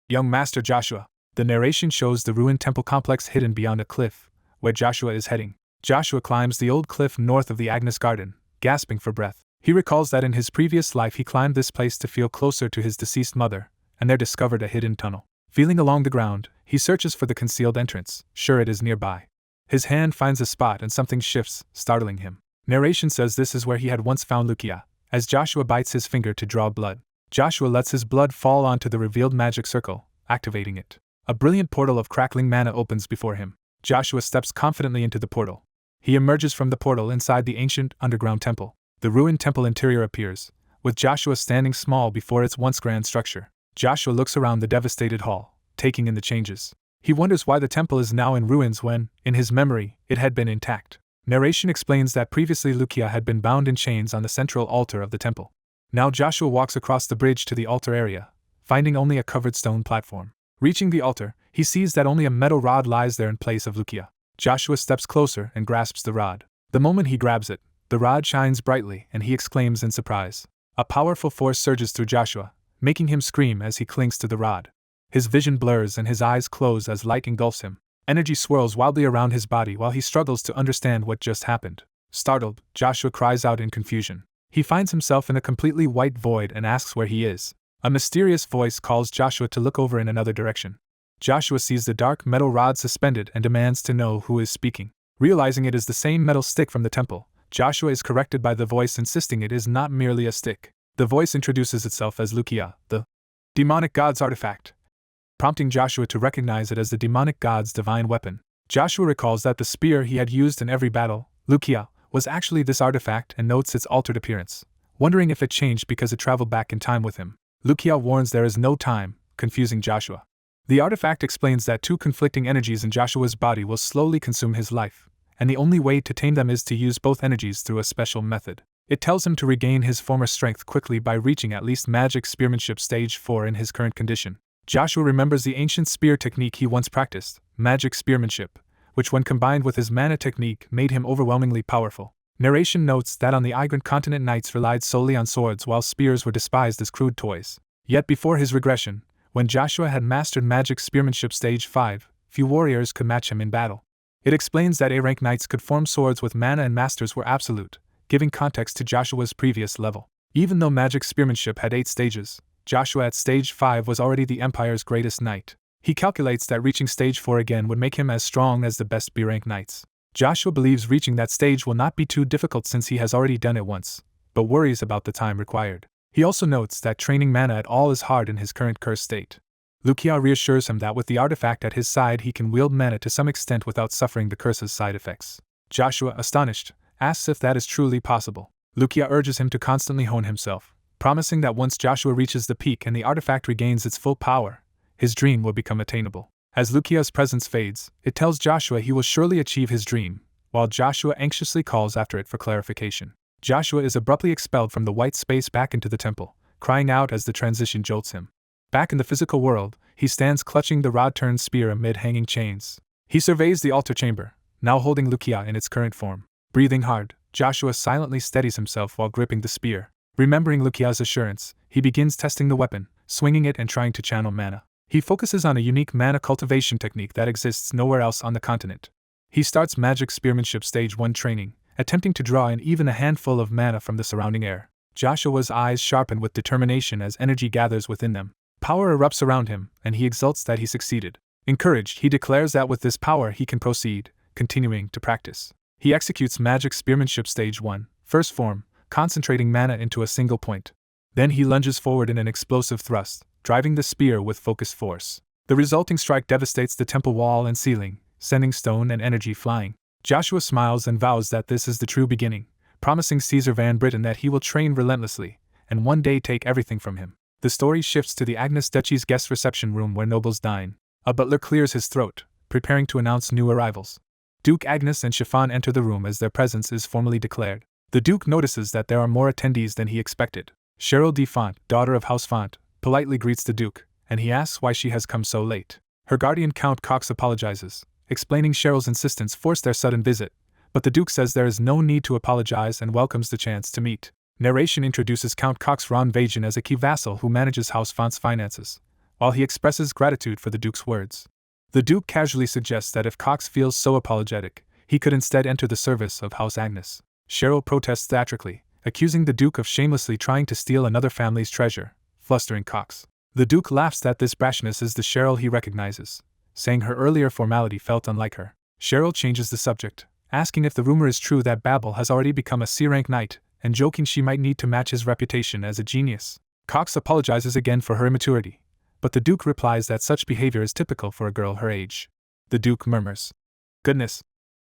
Young Master Joshua. The narration shows the ruined temple complex hidden beyond a cliff, where Joshua is heading. Joshua climbs the old cliff north of the Agnes garden, gasping for breath. He recalls that in his previous life he climbed this place to feel closer to his deceased mother, and there discovered a hidden tunnel. Feeling along the ground, he searches for the concealed entrance, sure it is nearby. His hand finds a spot and something shifts, startling him. Narration says this is where he had once found Lucia. As Joshua bites his finger to draw blood, Joshua lets his blood fall onto the revealed magic circle, activating it. A brilliant portal of crackling mana opens before him. Joshua steps confidently into the portal. He emerges from the portal inside the ancient underground temple. The ruined temple interior appears, with Joshua standing small before its once grand structure. Joshua looks around the devastated hall, taking in the changes. He wonders why the temple is now in ruins when, in his memory, it had been intact. Narration explains that previously Lucia had been bound in chains on the central altar of the temple. Now Joshua walks across the bridge to the altar area, finding only a covered stone platform. Reaching the altar, he sees that only a metal rod lies there in place of Lucia. Joshua steps closer and grasps the rod. The moment he grabs it, the rod shines brightly and he exclaims in surprise. A powerful force surges through Joshua, making him scream as he clings to the rod. His vision blurs and his eyes close as light engulfs him. Energy swirls wildly around his body while he struggles to understand what just happened. Startled, Joshua cries out in confusion. He finds himself in a completely white void and asks where he is. A mysterious voice calls Joshua to look over in another direction. Joshua sees the dark metal rod suspended and demands to know who is speaking. Realizing it is the same metal stick from the temple, Joshua is corrected by the voice insisting it is not merely a stick. The voice introduces itself as Lucia, the demonic god's artifact, prompting Joshua to recognize it as the demonic god's divine weapon. Joshua recalls that the spear he had used in every battle, Lucia, was actually this artifact and notes its altered appearance, wondering if it changed because it traveled back in time with him. Lucia warns there is no time, confusing Joshua. The artifact explains that two conflicting energies in Joshua's body will slowly consume his life, and the only way to tame them is to use both energies through a special method. It tells him to regain his former strength quickly by reaching at least magic spearmanship stage 4 in his current condition. Joshua remembers the ancient spear technique he once practiced, magic spearmanship, which when combined with his mana technique made him overwhelmingly powerful. Narration notes that on the Igrant continent knights relied solely on swords while spears were despised as crude toys. Yet before his regression, when Joshua had mastered magic spearmanship stage 5, few warriors could match him in battle. It explains that A-rank knights could form swords with mana and masters were absolute, giving context to Joshua's previous level. Even though magic spearmanship had 8 stages, Joshua at stage 5 was already the Empire's greatest knight. He calculates that reaching stage 4 again would make him as strong as the best B-rank knights. Joshua believes reaching that stage will not be too difficult since he has already done it once, but worries about the time required. He also notes that training mana at all is hard in his current cursed state. Lucia reassures him that with the artifact at his side he can wield mana to some extent without suffering the curse's side effects. Joshua, astonished, asks if that is truly possible. Lucia urges him to constantly hone himself, promising that once Joshua reaches the peak and the artifact regains its full power, his dream will become attainable. As Lucia's presence fades, it tells Joshua he will surely achieve his dream, while Joshua anxiously calls after it for clarification. Joshua is abruptly expelled from the white space back into the temple, crying out as the transition jolts him. Back in the physical world, he stands clutching the rod-turned spear amid hanging chains. He surveys the altar chamber, now holding Lucia in its current form. Breathing hard, Joshua silently steadies himself while gripping the spear. Remembering Lucia's assurance, he begins testing the weapon, swinging it and trying to channel mana. He focuses on a unique mana cultivation technique that exists nowhere else on the continent. He starts magic spearmanship stage 1 training, attempting to draw in even a handful of mana from the surrounding air. Joshua's eyes sharpen with determination as energy gathers within them. Power erupts around him, and he exults that he succeeded. Encouraged, he declares that with this power he can proceed, continuing to practice. He executes magic spearmanship stage 1, first form, concentrating mana into a single point. Then he lunges forward in an explosive thrust, driving the spear with focused force. The resulting strike devastates the temple wall and ceiling, sending stone and energy flying. Joshua smiles and vows that this is the true beginning, promising Caesar Van Britten that he will train relentlessly, and one day take everything from him. The story shifts to the Agnes Duchy's guest reception room where nobles dine. A butler clears his throat, preparing to announce new arrivals. Duke Agnes and Chiffon enter the room as their presence is formally declared. The Duke notices that there are more attendees than he expected. Cheryl de Font, daughter of House Font, politely greets the Duke, and he asks why she has come so late. Her guardian Count Cox apologizes, explaining Cheryl's insistence forced their sudden visit, but the Duke says there is no need to apologize and welcomes the chance to meet. Narration introduces Count Cox Ronvagen as a key vassal who manages House Font's finances, while he expresses gratitude for the Duke's words. The Duke casually suggests that if Cox feels so apologetic, He could instead enter the service of House Agnes. Cheryl protests theatrically, accusing the Duke of shamelessly trying to steal another family's treasure, flustering Cox. The Duke laughs that this brashness is the Cheryl he recognizes, saying her earlier formality felt unlike her. Cheryl changes the subject, asking if the rumor is true that Babel has already become a C-rank knight, and joking she might need to match his reputation as a genius. Cox apologizes again for her immaturity, but the Duke replies that such behavior is typical for a girl her age. The Duke murmurs, "Goodness,"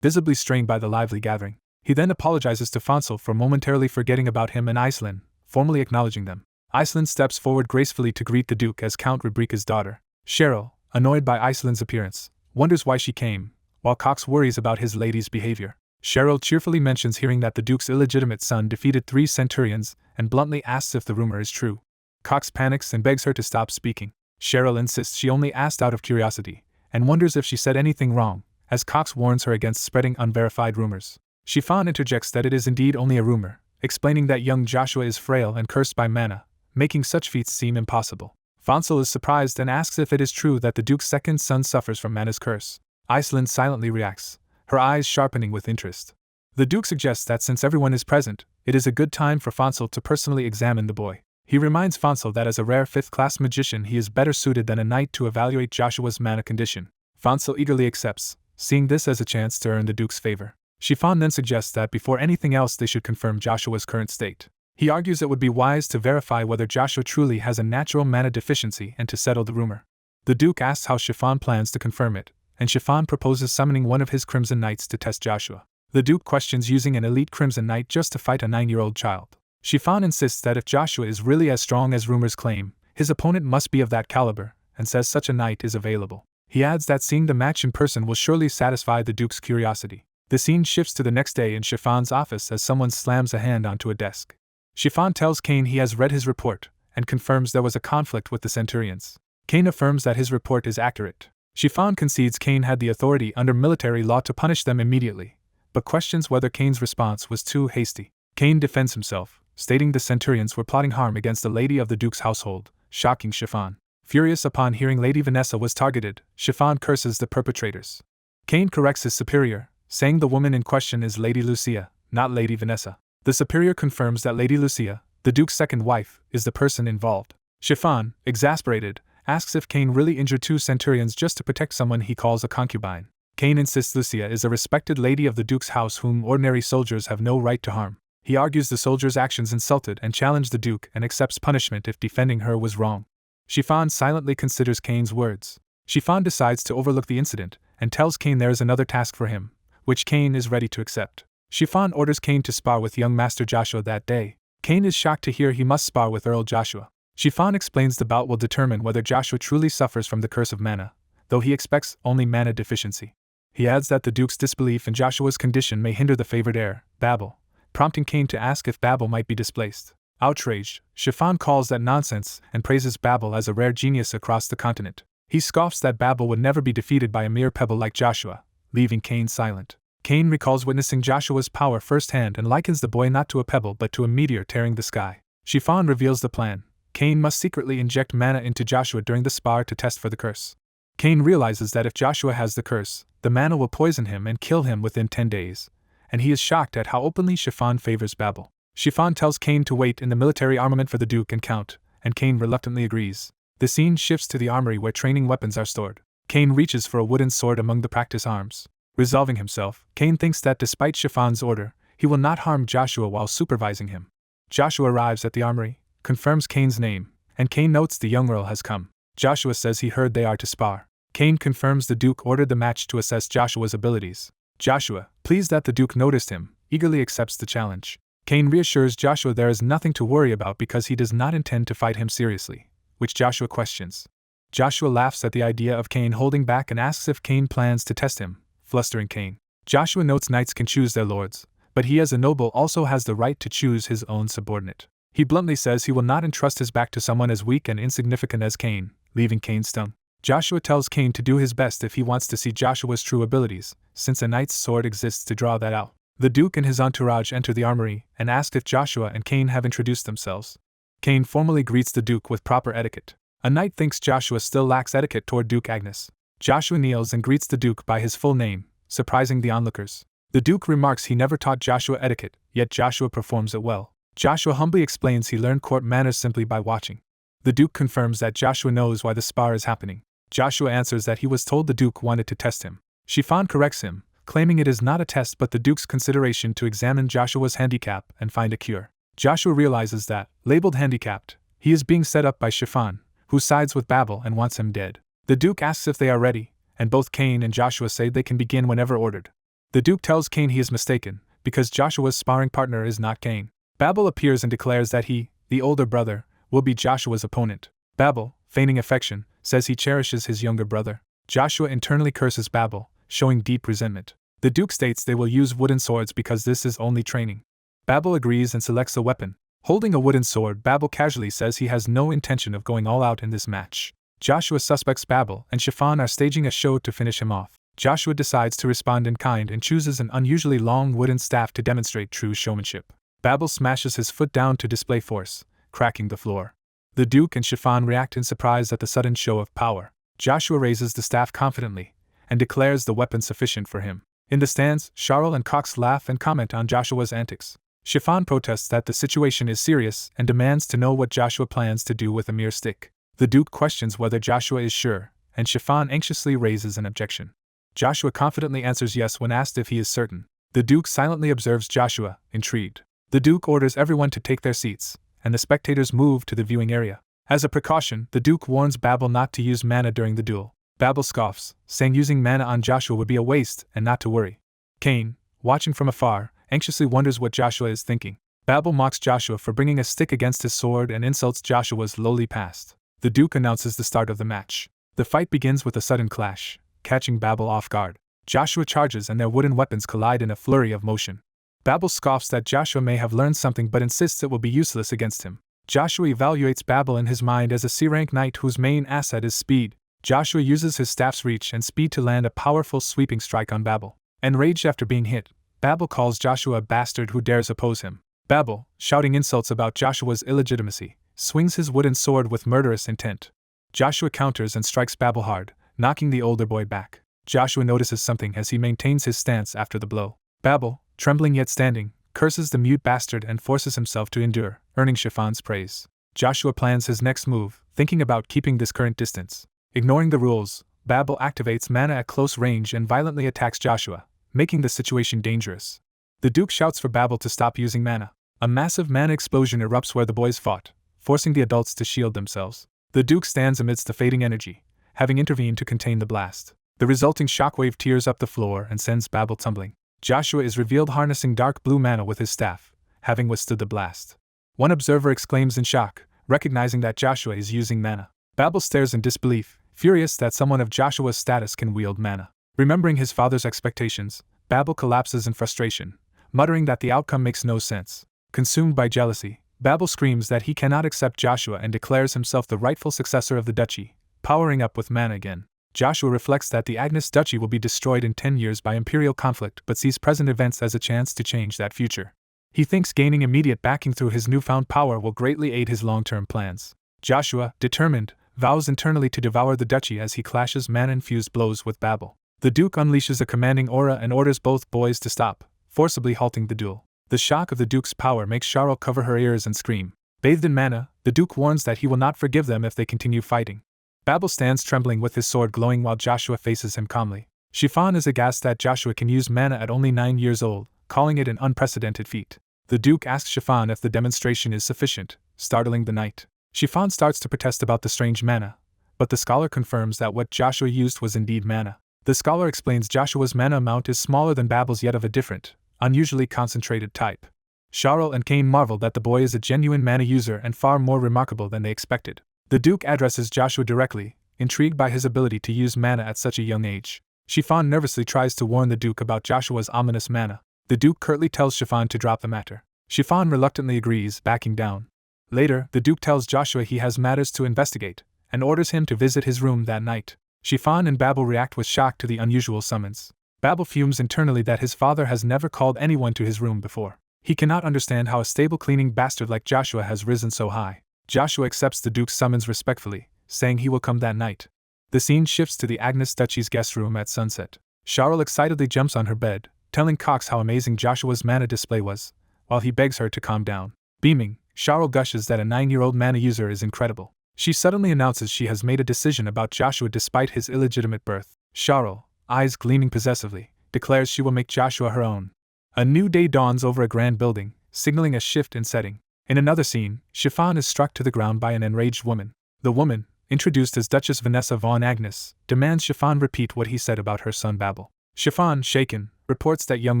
visibly strained by the lively gathering. He then apologizes to Fonsel for momentarily forgetting about him and Iselin, formally acknowledging them. Iselin steps forward gracefully to greet the Duke as Count Rubrica's daughter. Cheryl, annoyed by Iselin's appearance, wonders why she came, while Cox worries about his lady's behavior. Cheryl cheerfully mentions hearing that the Duke's illegitimate son defeated 3 centurions and bluntly asks if the rumor is true. Cox panics and begs her to stop speaking. Cheryl insists she only asked out of curiosity, and wonders if she said anything wrong, as Cox warns her against spreading unverified rumors. Chiffon interjects that it is indeed only a rumor, explaining that young Joshua is frail and cursed by mana, making such feats seem impossible. Fonsel is surprised and asks if it is true that the Duke's second son suffers from mana's curse. Iselin silently reacts, her eyes sharpening with interest. The Duke suggests that since everyone is present, it is a good time for Fonsel to personally examine the boy. He reminds Fonsel that as a rare 5th-class magician he is better suited than a knight to evaluate Joshua's mana condition. Fonsel eagerly accepts, seeing this as a chance to earn the Duke's favor. Chiffon then suggests that before anything else they should confirm Joshua's current state. He argues it would be wise to verify whether Joshua truly has a natural mana deficiency and to settle the rumor. The Duke asks how Chiffon plans to confirm it, and Chiffon proposes summoning one of his Crimson Knights to test Joshua. The Duke questions using an elite Crimson Knight just to fight a 9-year-old child. Chiffon insists that if Joshua is really as strong as rumors claim, his opponent must be of that caliber, and says such a knight is available. He adds that seeing the match in person will surely satisfy the Duke's curiosity. The scene shifts to the next day in Chiffon's office as someone slams a hand onto a desk. Chiffon tells Cain he has read his report, and confirms there was a conflict with the centurions. Cain affirms that his report is accurate. Chiffon concedes Cain had the authority under military law to punish them immediately, but questions whether Cain's response was too hasty. Cain defends himself, stating the centurions were plotting harm against the lady of the Duke's household, shocking Chiffon. Furious upon hearing Lady Vanessa was targeted, Chiffon curses the perpetrators. Cain corrects his superior, saying the woman in question is Lady Lucia, not Lady Vanessa. The superior confirms that Lady Lucia, the Duke's second wife, is the person involved. Chiffon, exasperated, asks if Cain really injured 2 centurions just to protect someone he calls a concubine. Cain insists Lucia is a respected lady of the Duke's house whom ordinary soldiers have no right to harm. He argues the soldiers' actions insulted and challenged the Duke and accepts punishment if defending her was wrong. Chiffon silently considers Cain's words. Chiffon decides to overlook the incident and tells Cain there is another task for him, which Cain is ready to accept. Chiffon orders Cain to spar with young Master Joshua that day. Cain is shocked to hear he must spar with Earl Joshua. Chiffon explains the bout will determine whether Joshua truly suffers from the curse of mana, though he expects only mana deficiency. He adds that the Duke's disbelief in Joshua's condition may hinder the favored heir, Babel, prompting Cain to ask if Babel might be displaced. Outraged, Chiffon calls that nonsense and praises Babel as a rare genius across the continent. He scoffs that Babel would never be defeated by a mere pebble like Joshua, leaving Cain silent. Cain recalls witnessing Joshua's power firsthand and likens the boy not to a pebble but to a meteor tearing the sky. Chiffon reveals the plan. Cain must secretly inject mana into Joshua during the spar to test for the curse. Cain realizes that if Joshua has the curse, the mana will poison him and kill him within 10 days, and he is shocked at how openly Chiffon favors Babel. Chiffon tells Cain to wait in the military armament for the Duke and Count, and Cain reluctantly agrees. The scene shifts to the armory where training weapons are stored. Cain reaches for a wooden sword among the practice arms. Resolving himself, Cain thinks that despite Chiffon's order, he will not harm Joshua while supervising him. Joshua arrives at the armory, confirms Cain's name, and Cain notes the young earl has come. Joshua says he heard they are to spar. Cain confirms the Duke ordered the match to assess Joshua's abilities. Joshua, pleased that the Duke noticed him, eagerly accepts the challenge. Cain reassures Joshua there is nothing to worry about because he does not intend to fight him seriously, which Joshua questions. Joshua laughs at the idea of Cain holding back and asks if Cain plans to test him, flustering Cain. Joshua notes knights can choose their lords, but he as a noble also has the right to choose his own subordinate. He bluntly says he will not entrust his back to someone as weak and insignificant as Cain, leaving Cain stung. Joshua tells Cain to do his best if he wants to see Joshua's true abilities, since a knight's sword exists to draw that out. The Duke and his entourage enter the armory and ask if Joshua and Cain have introduced themselves. Cain formally greets the Duke with proper etiquette. A knight thinks Joshua still lacks etiquette toward Duke Agnes. Joshua kneels and greets the Duke by his full name, surprising the onlookers. The Duke remarks he never taught Joshua etiquette, yet Joshua performs it well. Joshua humbly explains he learned court manners simply by watching. The Duke confirms that Joshua knows why the spar is happening. Joshua answers that he was told the Duke wanted to test him. Chiffon corrects him, claiming it is not a test but the Duke's consideration to examine Joshua's handicap and find a cure. Joshua realizes that, labeled handicapped, he is being set up by Chiffon, who sides with Babel and wants him dead. The Duke asks if they are ready, and both Cain and Joshua say they can begin whenever ordered. The Duke tells Cain he is mistaken, because Joshua's sparring partner is not Cain. Babel appears and declares that he, the older brother, will be Joshua's opponent. Babel, feigning affection, says he cherishes his younger brother. Joshua internally curses Babel, showing deep resentment. The Duke states they will use wooden swords because this is only training. Babel agrees and selects a weapon. Holding a wooden sword, Babel casually says he has no intention of going all out in this match. Joshua suspects Babel and Chiffon are staging a show to finish him off. Joshua decides to respond in kind and chooses an unusually long wooden staff to demonstrate true showmanship. Babel smashes his foot down to display force, cracking the floor. The Duke and Chiffon react in surprise at the sudden show of power. Joshua raises the staff confidently and declares the weapon sufficient for him. In the stands, Charles and Cox laugh and comment on Joshua's antics. Chiffon protests that the situation is serious and demands to know what Joshua plans to do with a mere stick. The Duke questions whether Joshua is sure, and Chiffon anxiously raises an objection. Joshua confidently answers yes when asked if he is certain. The Duke silently observes Joshua, intrigued. The Duke orders everyone to take their seats, and the spectators move to the viewing area. As a precaution, the Duke warns Babel not to use mana during the duel. Babel scoffs, saying using mana on Joshua would be a waste and not to worry. Cain, watching from afar, anxiously wonders what Joshua is thinking. Babel mocks Joshua for bringing a stick against his sword and insults Joshua's lowly past. The Duke announces the start of the match. The fight begins with a sudden clash, catching Babel off guard. Joshua charges and their wooden weapons collide in a flurry of motion. Babel scoffs that Joshua may have learned something but insists it will be useless against him. Joshua evaluates Babel in his mind as a C-rank knight whose main asset is speed. Joshua uses his staff's reach and speed to land a powerful sweeping strike on Babel. Enraged after being hit, Babel calls Joshua a bastard who dares oppose him. Babel, shouting insults about Joshua's illegitimacy, swings his wooden sword with murderous intent. Joshua counters and strikes Babel hard, knocking the older boy back. Joshua notices something as he maintains his stance after the blow. Babel, trembling yet standing, curses the mute bastard and forces himself to endure, earning Chiffon's praise. Joshua plans his next move, thinking about keeping this current distance. Ignoring the rules, Babel activates mana at close range and violently attacks Joshua, making the situation dangerous. The Duke shouts for Babel to stop using mana. A massive mana explosion erupts where the boys fought, forcing the adults to shield themselves. The Duke stands amidst the fading energy, having intervened to contain the blast. The resulting shockwave tears up the floor and sends Babel tumbling. Joshua is revealed harnessing dark blue mana with his staff, having withstood the blast. One observer exclaims in shock, recognizing that Joshua is using mana. Babel stares in disbelief, furious that someone of Joshua's status can wield mana. Remembering his father's expectations, Babel collapses in frustration, muttering that the outcome makes no sense. Consumed by jealousy, Babel screams that he cannot accept Joshua and declares himself the rightful successor of the duchy, powering up with mana again. Joshua reflects that the Agnes duchy will be destroyed in 10 years by Imperial conflict but sees present events as a chance to change that future. He thinks gaining immediate backing through his newfound power will greatly aid his long-term plans. Joshua, determined, vows internally to devour the duchy as he clashes mana-infused blows with Babel. The Duke unleashes a commanding aura and orders both boys to stop, forcibly halting the duel. The shock of the Duke's power makes Charles cover her ears and scream. Bathed in mana, the Duke warns that he will not forgive them if they continue fighting. Babel stands trembling with his sword glowing while Joshua faces him calmly. Chiffon is aghast that Joshua can use mana at only 9 years old, calling it an unprecedented feat. The Duke asks Chiffon if the demonstration is sufficient, startling the knight. Chiffon starts to protest about the strange mana, but the scholar confirms that what Joshua used was indeed mana. The scholar explains Joshua's mana amount is smaller than Babel's yet of a different, unusually concentrated type. Charles and Cain marvel that the boy is a genuine mana user and far more remarkable than they expected. The Duke addresses Joshua directly, intrigued by his ability to use mana at such a young age. Chiffon nervously tries to warn the Duke about Joshua's ominous mana. The Duke curtly tells Chiffon to drop the matter. Chiffon reluctantly agrees, backing down. Later, the Duke tells Joshua he has matters to investigate, and orders him to visit his room that night. Chiffon and Babel react with shock to the unusual summons. Babel fumes internally that his father has never called anyone to his room before. He cannot understand how a stable-cleaning bastard like Joshua has risen so high. Joshua accepts the Duke's summons respectfully, saying he will come that night. The scene shifts to the Agnes Duchy's guest room at sunset. Cheryl excitedly jumps on her bed, telling Cox how amazing Joshua's mana display was, while he begs her to calm down. Beaming, Cheryl gushes that a 9-year-old mana user is incredible. She suddenly announces she has made a decision about Joshua despite his illegitimate birth. Cheryl, eyes gleaming possessively, declares she will make Joshua her own. A new day dawns over a grand building, signaling a shift in setting. In another scene, Chiffon is struck to the ground by an enraged woman. The woman, introduced as Duchess Vanessa von Agnes, demands Chiffon repeat what he said about her son Babel. Chiffon, shaken, reports that young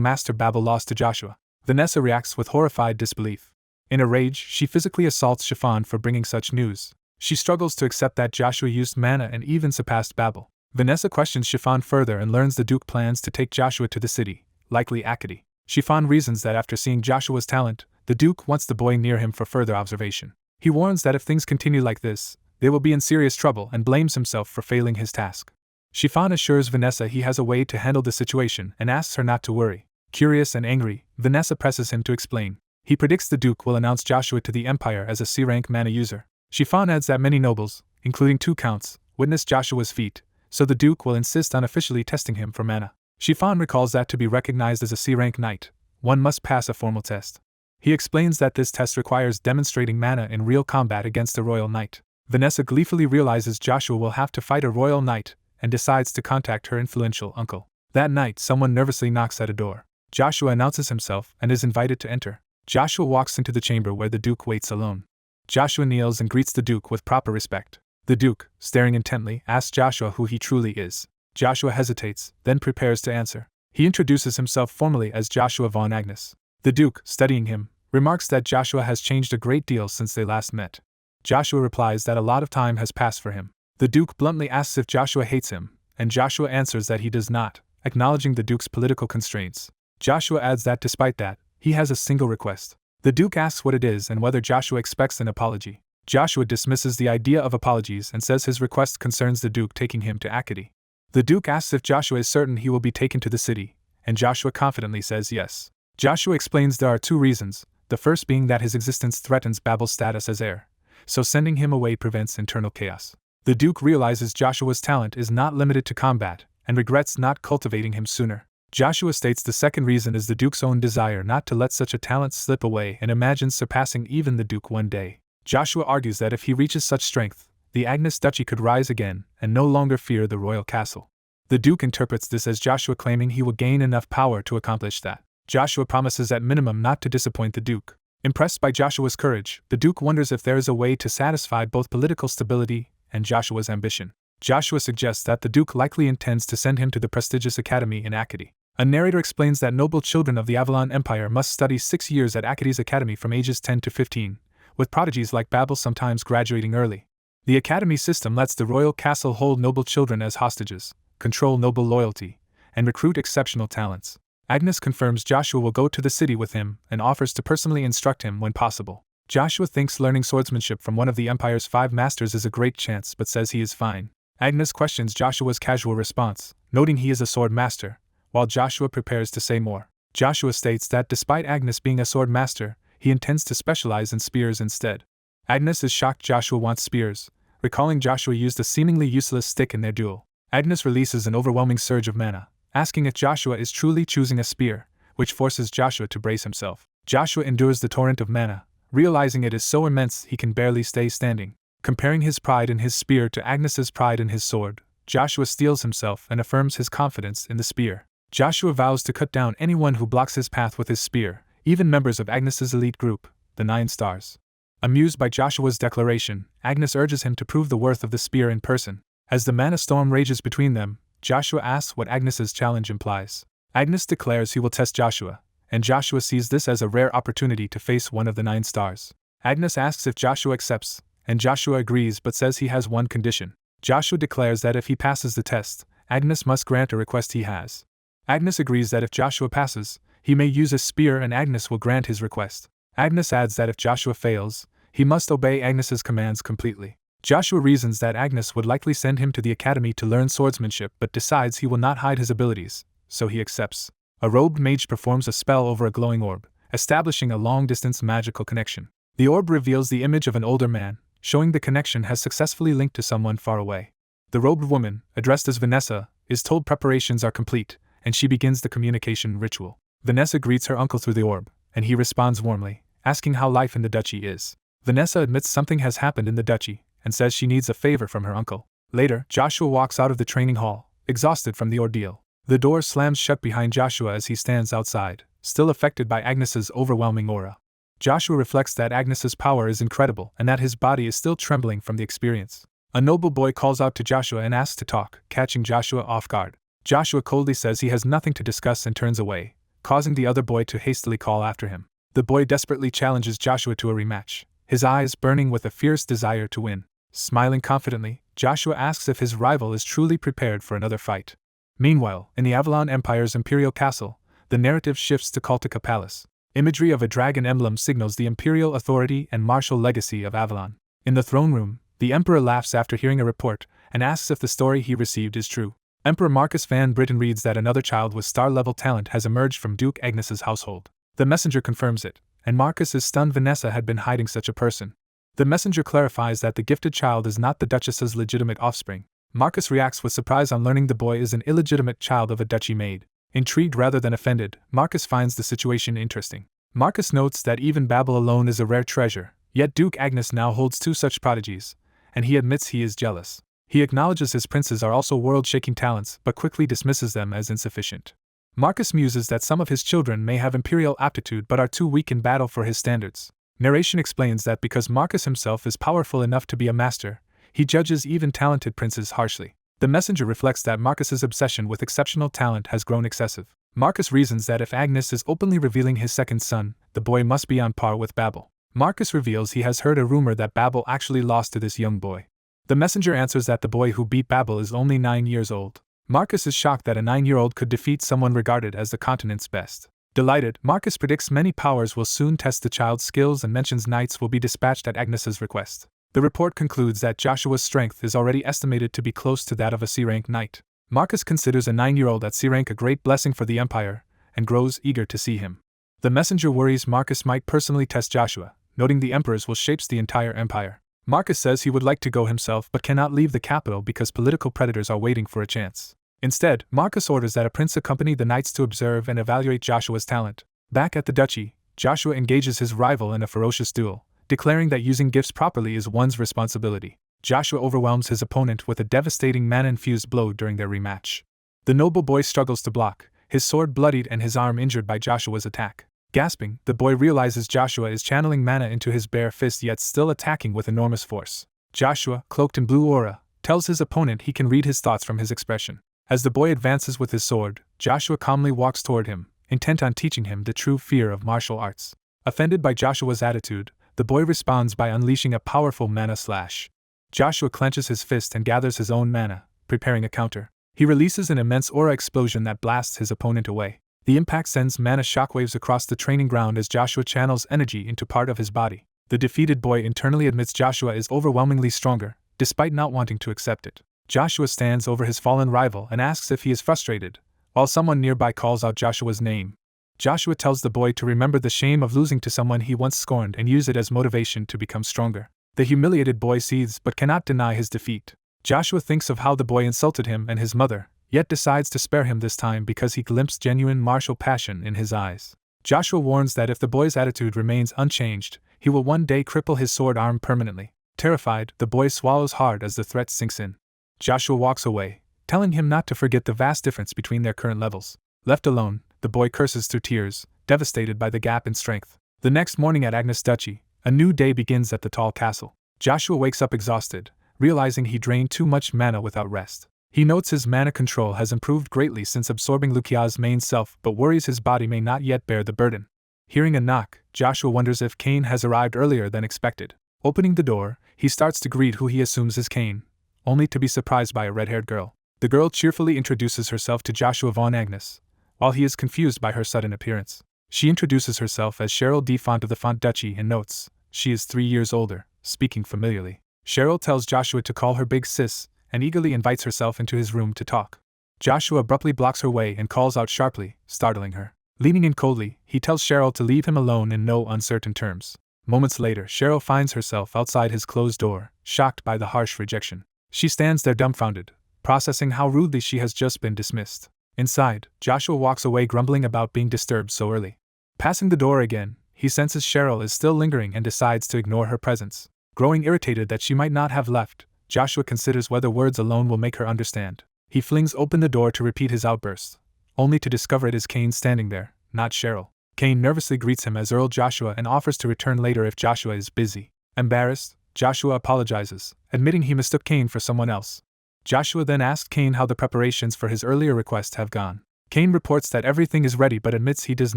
Master Babel lost to Joshua. Vanessa reacts with horrified disbelief. In a rage, she physically assaults Chiffon for bringing such news. She struggles to accept that Joshua used mana and even surpassed Babel. Vanessa questions Chiffon further and learns the Duke plans to take Joshua to the city, likely Acadie. Chiffon reasons that after seeing Joshua's talent, the Duke wants the boy near him for further observation. He warns that if things continue like this, they will be in serious trouble and blames himself for failing his task. Chiffon assures Vanessa he has a way to handle the situation and asks her not to worry. Curious and angry, Vanessa presses him to explain. He predicts the Duke will announce Joshua to the Empire as a C-rank mana user. Chiffon adds that many nobles, including 2 counts, witnessed Joshua's feat, so the Duke will insist on officially testing him for mana. Chiffon recalls that to be recognized as a C-rank knight, one must pass a formal test. He explains that this test requires demonstrating mana in real combat against a royal knight. Vanessa gleefully realizes Joshua will have to fight a royal knight and decides to contact her influential uncle. That night, someone nervously knocks at a door. Joshua announces himself and is invited to enter. Joshua walks into the chamber where the Duke waits alone. Joshua kneels and greets the Duke with proper respect. The Duke, staring intently, asks Joshua who he truly is. Joshua hesitates, then prepares to answer. He introduces himself formally as Joshua von Agnes. The Duke, studying him, remarks that Joshua has changed a great deal since they last met. Joshua replies that a lot of time has passed for him. The Duke bluntly asks if Joshua hates him, and Joshua answers that he does not, acknowledging the Duke's political constraints. Joshua adds that despite that, he has a single request. The Duke asks what it is and whether Joshua expects an apology. Joshua dismisses the idea of apologies and says his request concerns the Duke taking him to Acadie. The Duke asks if Joshua is certain he will be taken to the city, and Joshua confidently says yes. Joshua explains there are 2 reasons, the first being that his existence threatens Babel's status as heir, so sending him away prevents internal chaos. The Duke realizes Joshua's talent is not limited to combat, and regrets not cultivating him sooner. Joshua states the second reason is the Duke's own desire not to let such a talent slip away and imagines surpassing even the Duke one day. Joshua argues that if he reaches such strength, the Agnes Duchy could rise again and no longer fear the royal castle. The Duke interprets this as Joshua claiming he will gain enough power to accomplish that. Joshua promises at minimum not to disappoint the Duke. Impressed by Joshua's courage, the Duke wonders if there is a way to satisfy both political stability and Joshua's ambition. Joshua suggests that the Duke likely intends to send him to the prestigious academy in Acadie. A narrator explains that noble children of the Avalon Empire must study 6 years at Acadie's academy from ages 10 to 15, with prodigies like Babel sometimes graduating early. The academy system lets the royal castle hold noble children as hostages, control noble loyalty, and recruit exceptional talents. Agnes confirms Joshua will go to the city with him and offers to personally instruct him when possible. Joshua thinks learning swordsmanship from one of the Empire's 5 masters is a great chance but says he is fine. Agnes questions Joshua's casual response, noting he is a sword master, while Joshua prepares to say more. Joshua states that despite Agnes being a sword master, he intends to specialize in spears instead. Agnes is shocked Joshua wants spears, recalling Joshua used a seemingly useless stick in their duel. Agnes releases an overwhelming surge of mana, asking if Joshua is truly choosing a spear, which forces Joshua to brace himself. Joshua endures the torrent of mana, realizing it is so immense he can barely stay standing. Comparing his pride in his spear to Agnes's pride in his sword, Joshua steels himself and affirms his confidence in the spear. Joshua vows to cut down anyone who blocks his path with his spear, even members of Agnes's elite group, the 9 Stars. Amused by Joshua's declaration, Agnes urges him to prove the worth of the spear in person. As the mana storm rages between them, Joshua asks what Agnes's challenge implies. Agnes declares he will test Joshua, and Joshua sees this as a rare opportunity to face one of the 9 Stars. Agnes asks if Joshua accepts, and Joshua agrees but says he has one condition. Joshua declares that if he passes the test, Agnes must grant a request he has. Agnes agrees that if Joshua passes, he may use a spear and Agnes will grant his request. Agnes adds that if Joshua fails, he must obey Agnes's commands completely. Joshua reasons that Agnes would likely send him to the academy to learn swordsmanship but decides he will not hide his abilities, so he accepts. A robed mage performs a spell over a glowing orb, establishing a long-distance magical connection. The orb reveals the image of an older man, showing the connection has successfully linked to someone far away. The robed woman, addressed as Vanessa, is told preparations are complete, and she begins the communication ritual. Vanessa greets her uncle through the orb, and he responds warmly, asking how life in the duchy is. Vanessa admits something has happened in the duchy, and says she needs a favor from her uncle. Later, Joshua walks out of the training hall, exhausted from the ordeal. The door slams shut behind Joshua as he stands outside, still affected by Agnes's overwhelming aura. Joshua reflects that Agnes's power is incredible and that his body is still trembling from the experience. A noble boy calls out to Joshua and asks to talk, catching Joshua off guard. Joshua coldly says he has nothing to discuss and turns away, causing the other boy to hastily call after him. The boy desperately challenges Joshua to a rematch, his eyes burning with a fierce desire to win. Smiling confidently, Joshua asks if his rival is truly prepared for another fight. Meanwhile, in the Avalon Empire's Imperial castle, the narrative shifts to Cultica Palace. Imagery of a dragon emblem signals the imperial authority and martial legacy of Avalon. In the throne room, the Emperor laughs after hearing a report and asks if the story he received is true. Emperor Marcus Van Britten reads that another child with star-level talent has emerged from Duke Agnes's household. The messenger confirms it, and Marcus is stunned Vanessa had been hiding such a person. The messenger clarifies that the gifted child is not the Duchess's legitimate offspring. Marcus reacts with surprise on learning the boy is an illegitimate child of a duchy maid. Intrigued rather than offended, Marcus finds the situation interesting. Marcus notes that even Babel alone is a rare treasure, yet Duke Agnes now holds two such prodigies, and he admits he is jealous. He acknowledges his princes are also world-shaking talents but quickly dismisses them as insufficient. Marcus muses that some of his children may have imperial aptitude but are too weak in battle for his standards. Narration explains that because Marcus himself is powerful enough to be a master, he judges even talented princes harshly. The messenger reflects that Marcus's obsession with exceptional talent has grown excessive. Marcus reasons that if Agnes is openly revealing his second son, the boy must be on par with Babel. Marcus reveals he has heard a rumor that Babel actually lost to this young boy. The messenger answers that the boy who beat Babel is only 9 years old. Marcus is shocked that a 9-year-old could defeat someone regarded as the continent's best. Delighted, Marcus predicts many powers will soon test the child's skills and mentions knights will be dispatched at Agnes's request. The report concludes that Joshua's strength is already estimated to be close to that of a C-rank knight. Marcus considers a 9-year-old at C-rank a great blessing for the Empire, and grows eager to see him. The messenger worries Marcus might personally test Joshua, noting the Emperor's will shapes the entire Empire. Marcus says he would like to go himself but cannot leave the capital because political predators are waiting for a chance. Instead, Marcus orders that a prince accompany the knights to observe and evaluate Joshua's talent. Back at the duchy, Joshua engages his rival in a ferocious duel, declaring that using gifts properly is one's responsibility. Joshua overwhelms his opponent with a devastating mana-infused blow during their rematch. The noble boy struggles to block, his sword bloodied and his arm injured by Joshua's attack. Gasping, the boy realizes Joshua is channeling mana into his bare fist yet still attacking with enormous force. Joshua, cloaked in blue aura, tells his opponent he can read his thoughts from his expression. As the boy advances with his sword, Joshua calmly walks toward him, intent on teaching him the true fear of martial arts. Offended by Joshua's attitude, the boy responds by unleashing a powerful mana slash. Joshua clenches his fist and gathers his own mana, preparing a counter. He releases an immense aura explosion that blasts his opponent away. The impact sends mana shockwaves across the training ground as Joshua channels energy into part of his body. The defeated boy internally admits Joshua is overwhelmingly stronger, despite not wanting to accept it. Joshua stands over his fallen rival and asks if he is frustrated, while someone nearby calls out Joshua's name. Joshua tells the boy to remember the shame of losing to someone he once scorned and use it as motivation to become stronger. The humiliated boy seethes but cannot deny his defeat. Joshua thinks of how the boy insulted him and his mother, yet decides to spare him this time because he glimpsed genuine martial passion in his eyes. Joshua warns that if the boy's attitude remains unchanged, he will one day cripple his sword arm permanently. Terrified, the boy swallows hard as the threat sinks in. Joshua walks away, telling him not to forget the vast difference between their current levels. Left alone, the boy curses through tears, devastated by the gap in strength. The next morning at Agnes Duchy, a new day begins at the tall castle. Joshua wakes up exhausted, realizing he drained too much mana without rest. He notes his mana control has improved greatly since absorbing Lucia's main self but worries his body may not yet bear the burden. Hearing a knock, Joshua wonders if Cain has arrived earlier than expected. Opening the door, he starts to greet who he assumes is Cain, only to be surprised by a red-haired girl. The girl cheerfully introduces herself to Joshua von Agnes, while he is confused by her sudden appearance. She introduces herself as Cheryl D. Font of the Font Duchy and notes she is 3 years older, speaking familiarly. Cheryl tells Joshua to call her big sis, and eagerly invites herself into his room to talk. Joshua abruptly blocks her way and calls out sharply, startling her. Leaning in coldly, he tells Cheryl to leave him alone in no uncertain terms. Moments later, Cheryl finds herself outside his closed door, shocked by the harsh rejection. She stands there dumbfounded, processing how rudely she has just been dismissed. Inside, Joshua walks away grumbling about being disturbed so early. Passing the door again, he senses Cheryl is still lingering and decides to ignore her presence. Growing irritated that she might not have left, Joshua considers whether words alone will make her understand. He flings open the door to repeat his outburst, only to discover it is Cain standing there, not Cheryl. Cain nervously greets him as Earl Joshua and offers to return later if Joshua is busy. Embarrassed, Joshua apologizes, admitting he mistook Cain for someone else. Joshua then asks Cain how the preparations for his earlier request have gone. Cain reports that everything is ready but admits he does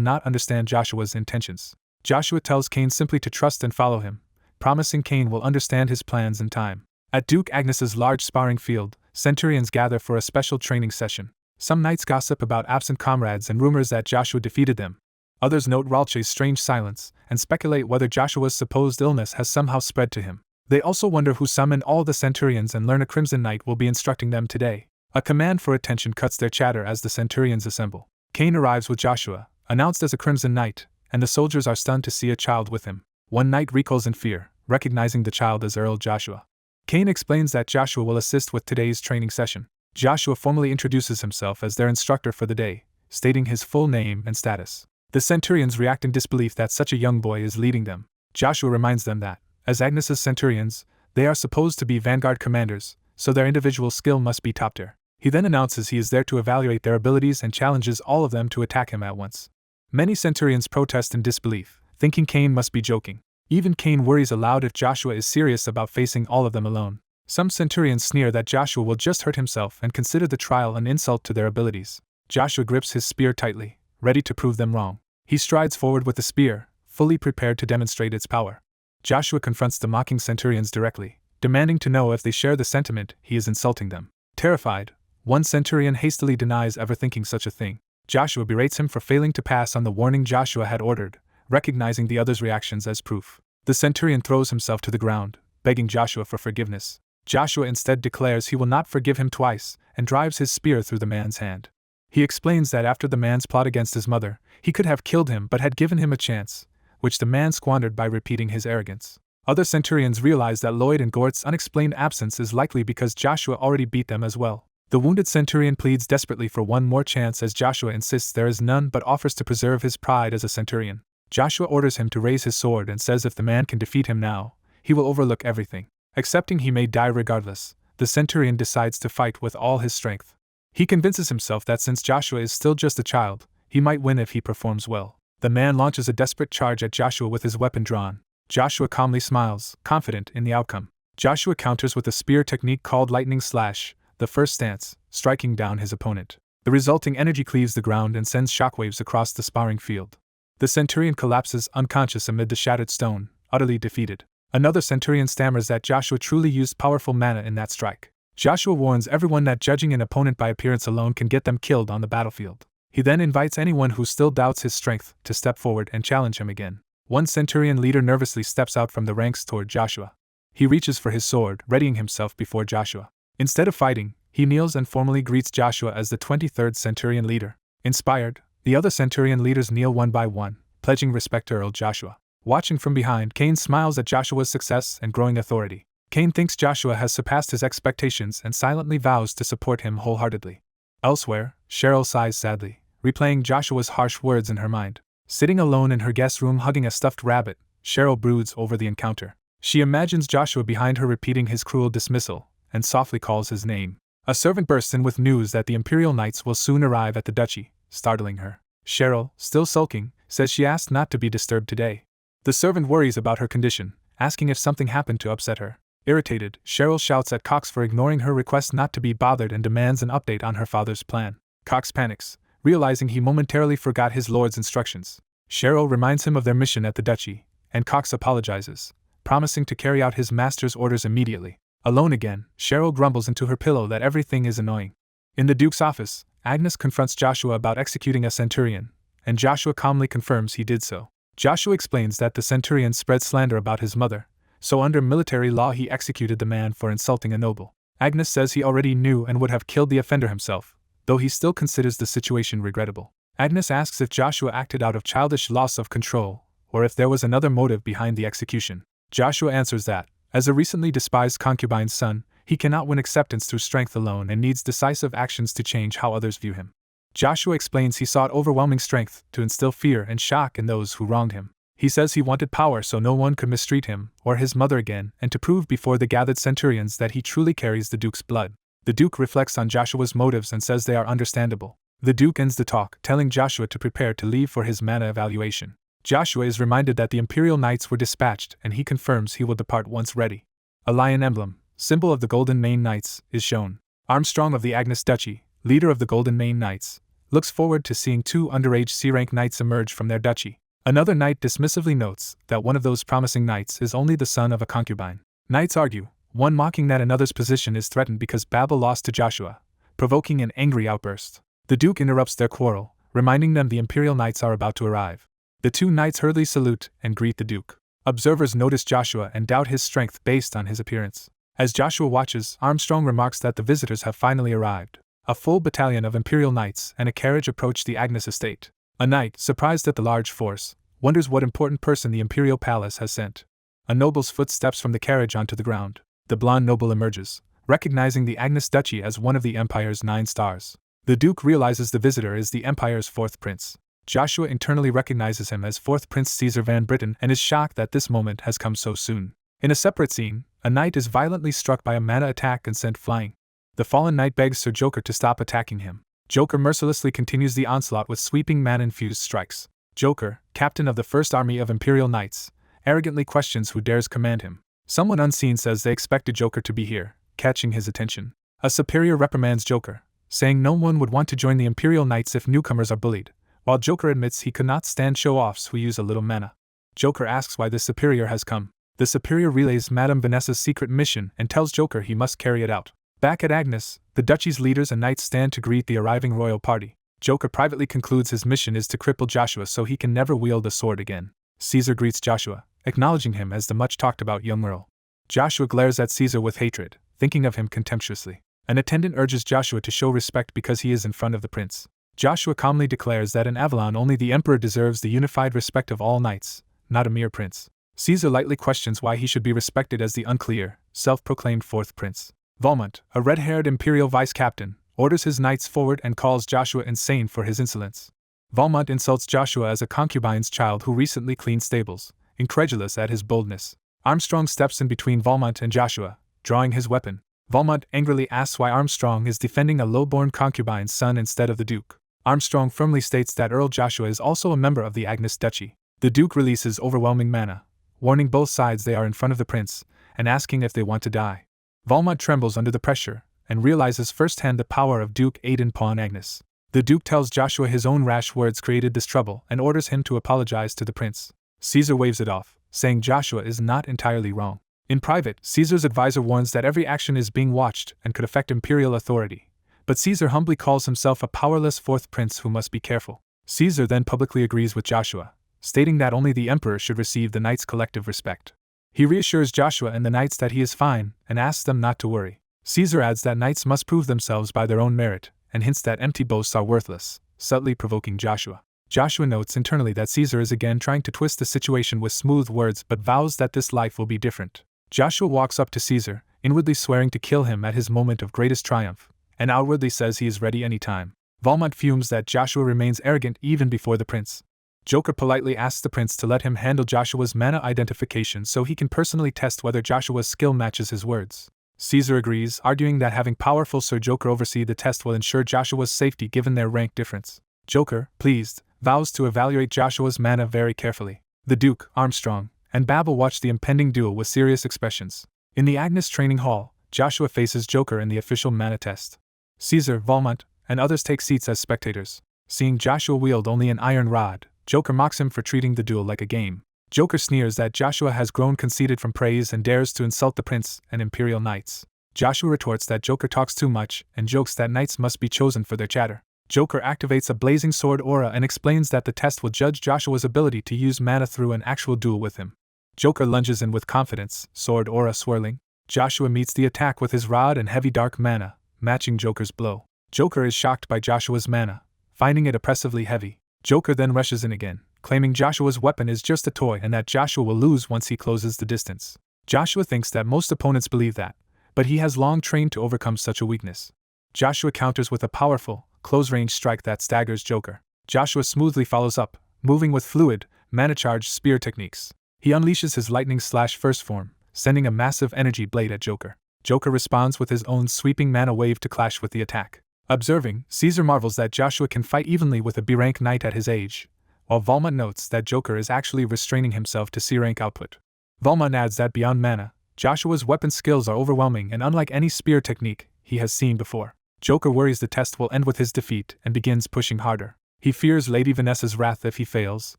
not understand Joshua's intentions. Joshua tells Cain simply to trust and follow him, promising Cain will understand his plans in time. At Duke Agnes's large sparring field, centurions gather for a special training session. Some knights gossip about absent comrades and rumors that Joshua defeated them. Others note Ralche's strange silence and speculate whether Joshua's supposed illness has somehow spread to him. They also wonder who summoned all the centurions and learn a Crimson Knight will be instructing them today. A command for attention cuts their chatter as the centurions assemble. Cain arrives with Joshua, announced as a Crimson Knight, and the soldiers are stunned to see a child with him. One knight recoils in fear, recognizing the child as Earl Joshua. Cain explains that Joshua will assist with today's training session. Joshua formally introduces himself as their instructor for the day, stating his full name and status. The centurions react in disbelief that such a young boy is leading them. Joshua reminds them that, as Agnes's centurions, they are supposed to be vanguard commanders, so their individual skill must be top tier. He then announces he is there to evaluate their abilities and challenges all of them to attack him at once. Many centurions protest in disbelief, thinking Cain must be joking. Even Cain worries aloud if Joshua is serious about facing all of them alone. Some centurions sneer that Joshua will just hurt himself and consider the trial an insult to their abilities. Joshua grips his spear tightly, ready to prove them wrong. He strides forward with the spear, fully prepared to demonstrate its power. Joshua confronts the mocking centurions directly, demanding to know if they share the sentiment he is insulting them. Terrified, one centurion hastily denies ever thinking such a thing. Joshua berates him for failing to pass on the warning Joshua had ordered, recognizing the other's reactions as proof. The centurion throws himself to the ground, begging Joshua for forgiveness. Joshua instead declares he will not forgive him twice, and drives his spear through the man's hand. He explains that after the man's plot against his mother, he could have killed him but had given him a chance, which the man squandered by repeating his arrogance. Other centurions realize that Lloyd and Gort's unexplained absence is likely because Joshua already beat them as well. The wounded centurion pleads desperately for one more chance as Joshua insists there is none but offers to preserve his pride as a centurion. Joshua orders him to raise his sword and says if the man can defeat him now, he will overlook everything. Accepting he may die regardless, the centurion decides to fight with all his strength. He convinces himself that since Joshua is still just a child, he might win if he performs well. The man launches a desperate charge at Joshua with his weapon drawn. Joshua calmly smiles, confident in the outcome. Joshua counters with a spear technique called lightning slash, the first stance, striking down his opponent. The resulting energy cleaves the ground and sends shockwaves across the sparring field. The centurion collapses unconscious amid the shattered stone, utterly defeated. Another centurion stammers that Joshua truly used powerful mana in that strike. Joshua warns everyone that judging an opponent by appearance alone can get them killed on the battlefield. He then invites anyone who still doubts his strength to step forward and challenge him again. One centurion leader nervously steps out from the ranks toward Joshua. He reaches for his sword, readying himself before Joshua. Instead of fighting, he kneels and formally greets Joshua as the 23rd centurion leader. Inspired, the other centurion leaders kneel one by one, pledging respect to Earl Joshua. Watching from behind, Cain smiles at Joshua's success and growing authority. Cain thinks Joshua has surpassed his expectations and silently vows to support him wholeheartedly. Elsewhere, Cheryl sighs sadly, replaying Joshua's harsh words in her mind. Sitting alone in her guest room hugging a stuffed rabbit, Cheryl broods over the encounter. She imagines Joshua behind her repeating his cruel dismissal, and softly calls his name. A servant bursts in with news that the Imperial Knights will soon arrive at the duchy, startling her. Cheryl, still sulking, says she asked not to be disturbed today. The servant worries about her condition, asking if something happened to upset her. Irritated, Cheryl shouts at Cox for ignoring her request not to be bothered and demands an update on her father's plan. Cox panics, realizing he momentarily forgot his lord's instructions. Cheryl reminds him of their mission at the duchy, and Cox apologizes, promising to carry out his master's orders immediately. Alone again, Cheryl grumbles into her pillow that everything is annoying. In the Duke's office, Agnes confronts Joshua about executing a centurion, and Joshua calmly confirms he did so. Joshua explains that the centurion spread slander about his mother, so under military law he executed the man for insulting a noble. Agnes says he already knew and would have killed the offender himself, though he still considers the situation regrettable. Agnes asks if Joshua acted out of childish loss of control, or if there was another motive behind the execution. Joshua answers that, as a recently despised concubine's son, He cannot win acceptance through strength alone and needs decisive actions to change how others view him. Joshua explains he sought overwhelming strength to instill fear and shock in those who wronged him. He says he wanted power so no one could mistreat him or his mother again, and to prove before the gathered centurions that he truly carries the Duke's blood. The Duke reflects on Joshua's motives and says they are understandable. The Duke ends the talk, telling Joshua to prepare to leave for his mana evaluation. Joshua is reminded that the Imperial Knights were dispatched, and he confirms he will depart once ready. A lion emblem, symbol of the Golden Mane Knights, is shown. Armstrong of the Agnes Duchy, leader of the Golden Mane Knights, looks forward to seeing two underage C-rank knights emerge from their duchy. Another knight dismissively notes that one of those promising knights is only the son of a concubine. Knights argue, one mocking that another's position is threatened because Babel lost to Joshua, provoking an angry outburst. The Duke interrupts their quarrel, reminding them the Imperial Knights are about to arrive. The two knights hurriedly salute and greet the Duke. Observers notice Joshua and doubt his strength based on his appearance. As Joshua watches, Armstrong remarks that the visitors have finally arrived. A full battalion of Imperial Knights and a carriage approach the Agnes estate. A knight, surprised at the large force, wonders what important person the Imperial Palace has sent. A noble's foot steps from the carriage onto the ground. The blonde noble emerges, recognizing the Agnes Duchy as one of the Empire's 9 stars. The Duke realizes the visitor is the Empire's 4th prince. Joshua internally recognizes him as 4th Prince Caesar Van Britten and is shocked that this moment has come so soon. In a separate scene, a knight is violently struck by a mana attack and sent flying. The fallen knight begs Sir Joker to stop attacking him. Joker mercilessly continues the onslaught with sweeping mana-infused strikes. Joker, captain of the First Army of Imperial Knights, arrogantly questions who dares command him. Someone unseen says they expected Joker to be here, catching his attention. A superior reprimands Joker, saying no one would want to join the Imperial Knights if newcomers are bullied, while Joker admits he could not stand show-offs who use a little mana. Joker asks why this superior has come. The superior relays Madame Vanessa's secret mission and tells Joker he must carry it out. Back at Agnes, the duchy's leaders and knights stand to greet the arriving royal party. Joker privately concludes his mission is to cripple Joshua so he can never wield a sword again. Caesar greets Joshua, acknowledging him as the much-talked-about young earl. Joshua glares at Caesar with hatred, thinking of him contemptuously. An attendant urges Joshua to show respect because he is in front of the prince. Joshua calmly declares that in Avalon only the emperor deserves the unified respect of all knights, not a mere prince. Caesar lightly questions why he should be respected as the unclear, self-proclaimed 4th prince. Valmont, a red-haired imperial vice-captain, orders his knights forward and calls Joshua insane for his insolence. Valmont insults Joshua as a concubine's child who recently cleaned stables, incredulous at his boldness. Armstrong steps in between Valmont and Joshua, drawing his weapon. Valmont angrily asks why Armstrong is defending a low-born concubine's son instead of the Duke. Armstrong firmly states that Earl Joshua is also a member of the Agnes Duchy. The Duke releases overwhelming mana, warning both sides they are in front of the prince, and asking if they want to die. Valmont trembles under the pressure, and realizes firsthand the power of Duke Aiden Pawn Agnes. The Duke tells Joshua his own rash words created this trouble and orders him to apologize to the prince. Caesar waves it off, saying Joshua is not entirely wrong. In private, Caesar's advisor warns that every action is being watched and could affect imperial authority, but Caesar humbly calls himself a powerless 4th prince who must be careful. Caesar then publicly agrees with Joshua, stating that only the emperor should receive the knights' collective respect. He reassures Joshua and the knights that he is fine and asks them not to worry. Caesar adds that knights must prove themselves by their own merit, and hints that empty boasts are worthless, subtly provoking Joshua. Joshua notes internally that Caesar is again trying to twist the situation with smooth words but vows that this life will be different. Joshua walks up to Caesar, inwardly swearing to kill him at his moment of greatest triumph, and outwardly says he is ready any time. Valmont fumes that Joshua remains arrogant even before the prince. Joker politely asks the prince to let him handle Joshua's mana identification so he can personally test whether Joshua's skill matches his words. Caesar agrees, arguing that having powerful Sir Joker oversee the test will ensure Joshua's safety given their rank difference. Joker, pleased, vows to evaluate Joshua's mana very carefully. The Duke, Armstrong, and Babel watch the impending duel with serious expressions. In the Agnes training hall, Joshua faces Joker in the official mana test. Caesar, Valmont, and others take seats as spectators. Seeing Joshua wield only an iron rod, Joker mocks him for treating the duel like a game. Joker sneers that Joshua has grown conceited from praise and dares to insult the prince and Imperial Knights. Joshua retorts that Joker talks too much and jokes that knights must be chosen for their chatter. Joker activates a blazing sword aura and explains that the test will judge Joshua's ability to use mana through an actual duel with him. Joker lunges in with confidence, sword aura swirling. Joshua meets the attack with his rod and heavy dark mana, matching Joker's blow. Joker is shocked by Joshua's mana, finding it oppressively heavy. Joker then rushes in again, claiming Joshua's weapon is just a toy and that Joshua will lose once he closes the distance. Joshua thinks that most opponents believe that, but he has long trained to overcome such a weakness. Joshua counters with a powerful, close-range strike that staggers Joker. Joshua smoothly follows up, moving with fluid, mana-charged spear techniques. He unleashes his lightning/first form, sending a massive energy blade at Joker. Joker responds with his own sweeping mana wave to clash with the attack. Observing, Caesar marvels that Joshua can fight evenly with a B-rank knight at his age, while Valmont notes that Joker is actually restraining himself to C-rank output. Valmont adds that beyond mana, Joshua's weapon skills are overwhelming and unlike any spear technique he has seen before. Joker worries the test will end with his defeat and begins pushing harder. He fears Lady Vanessa's wrath if he fails,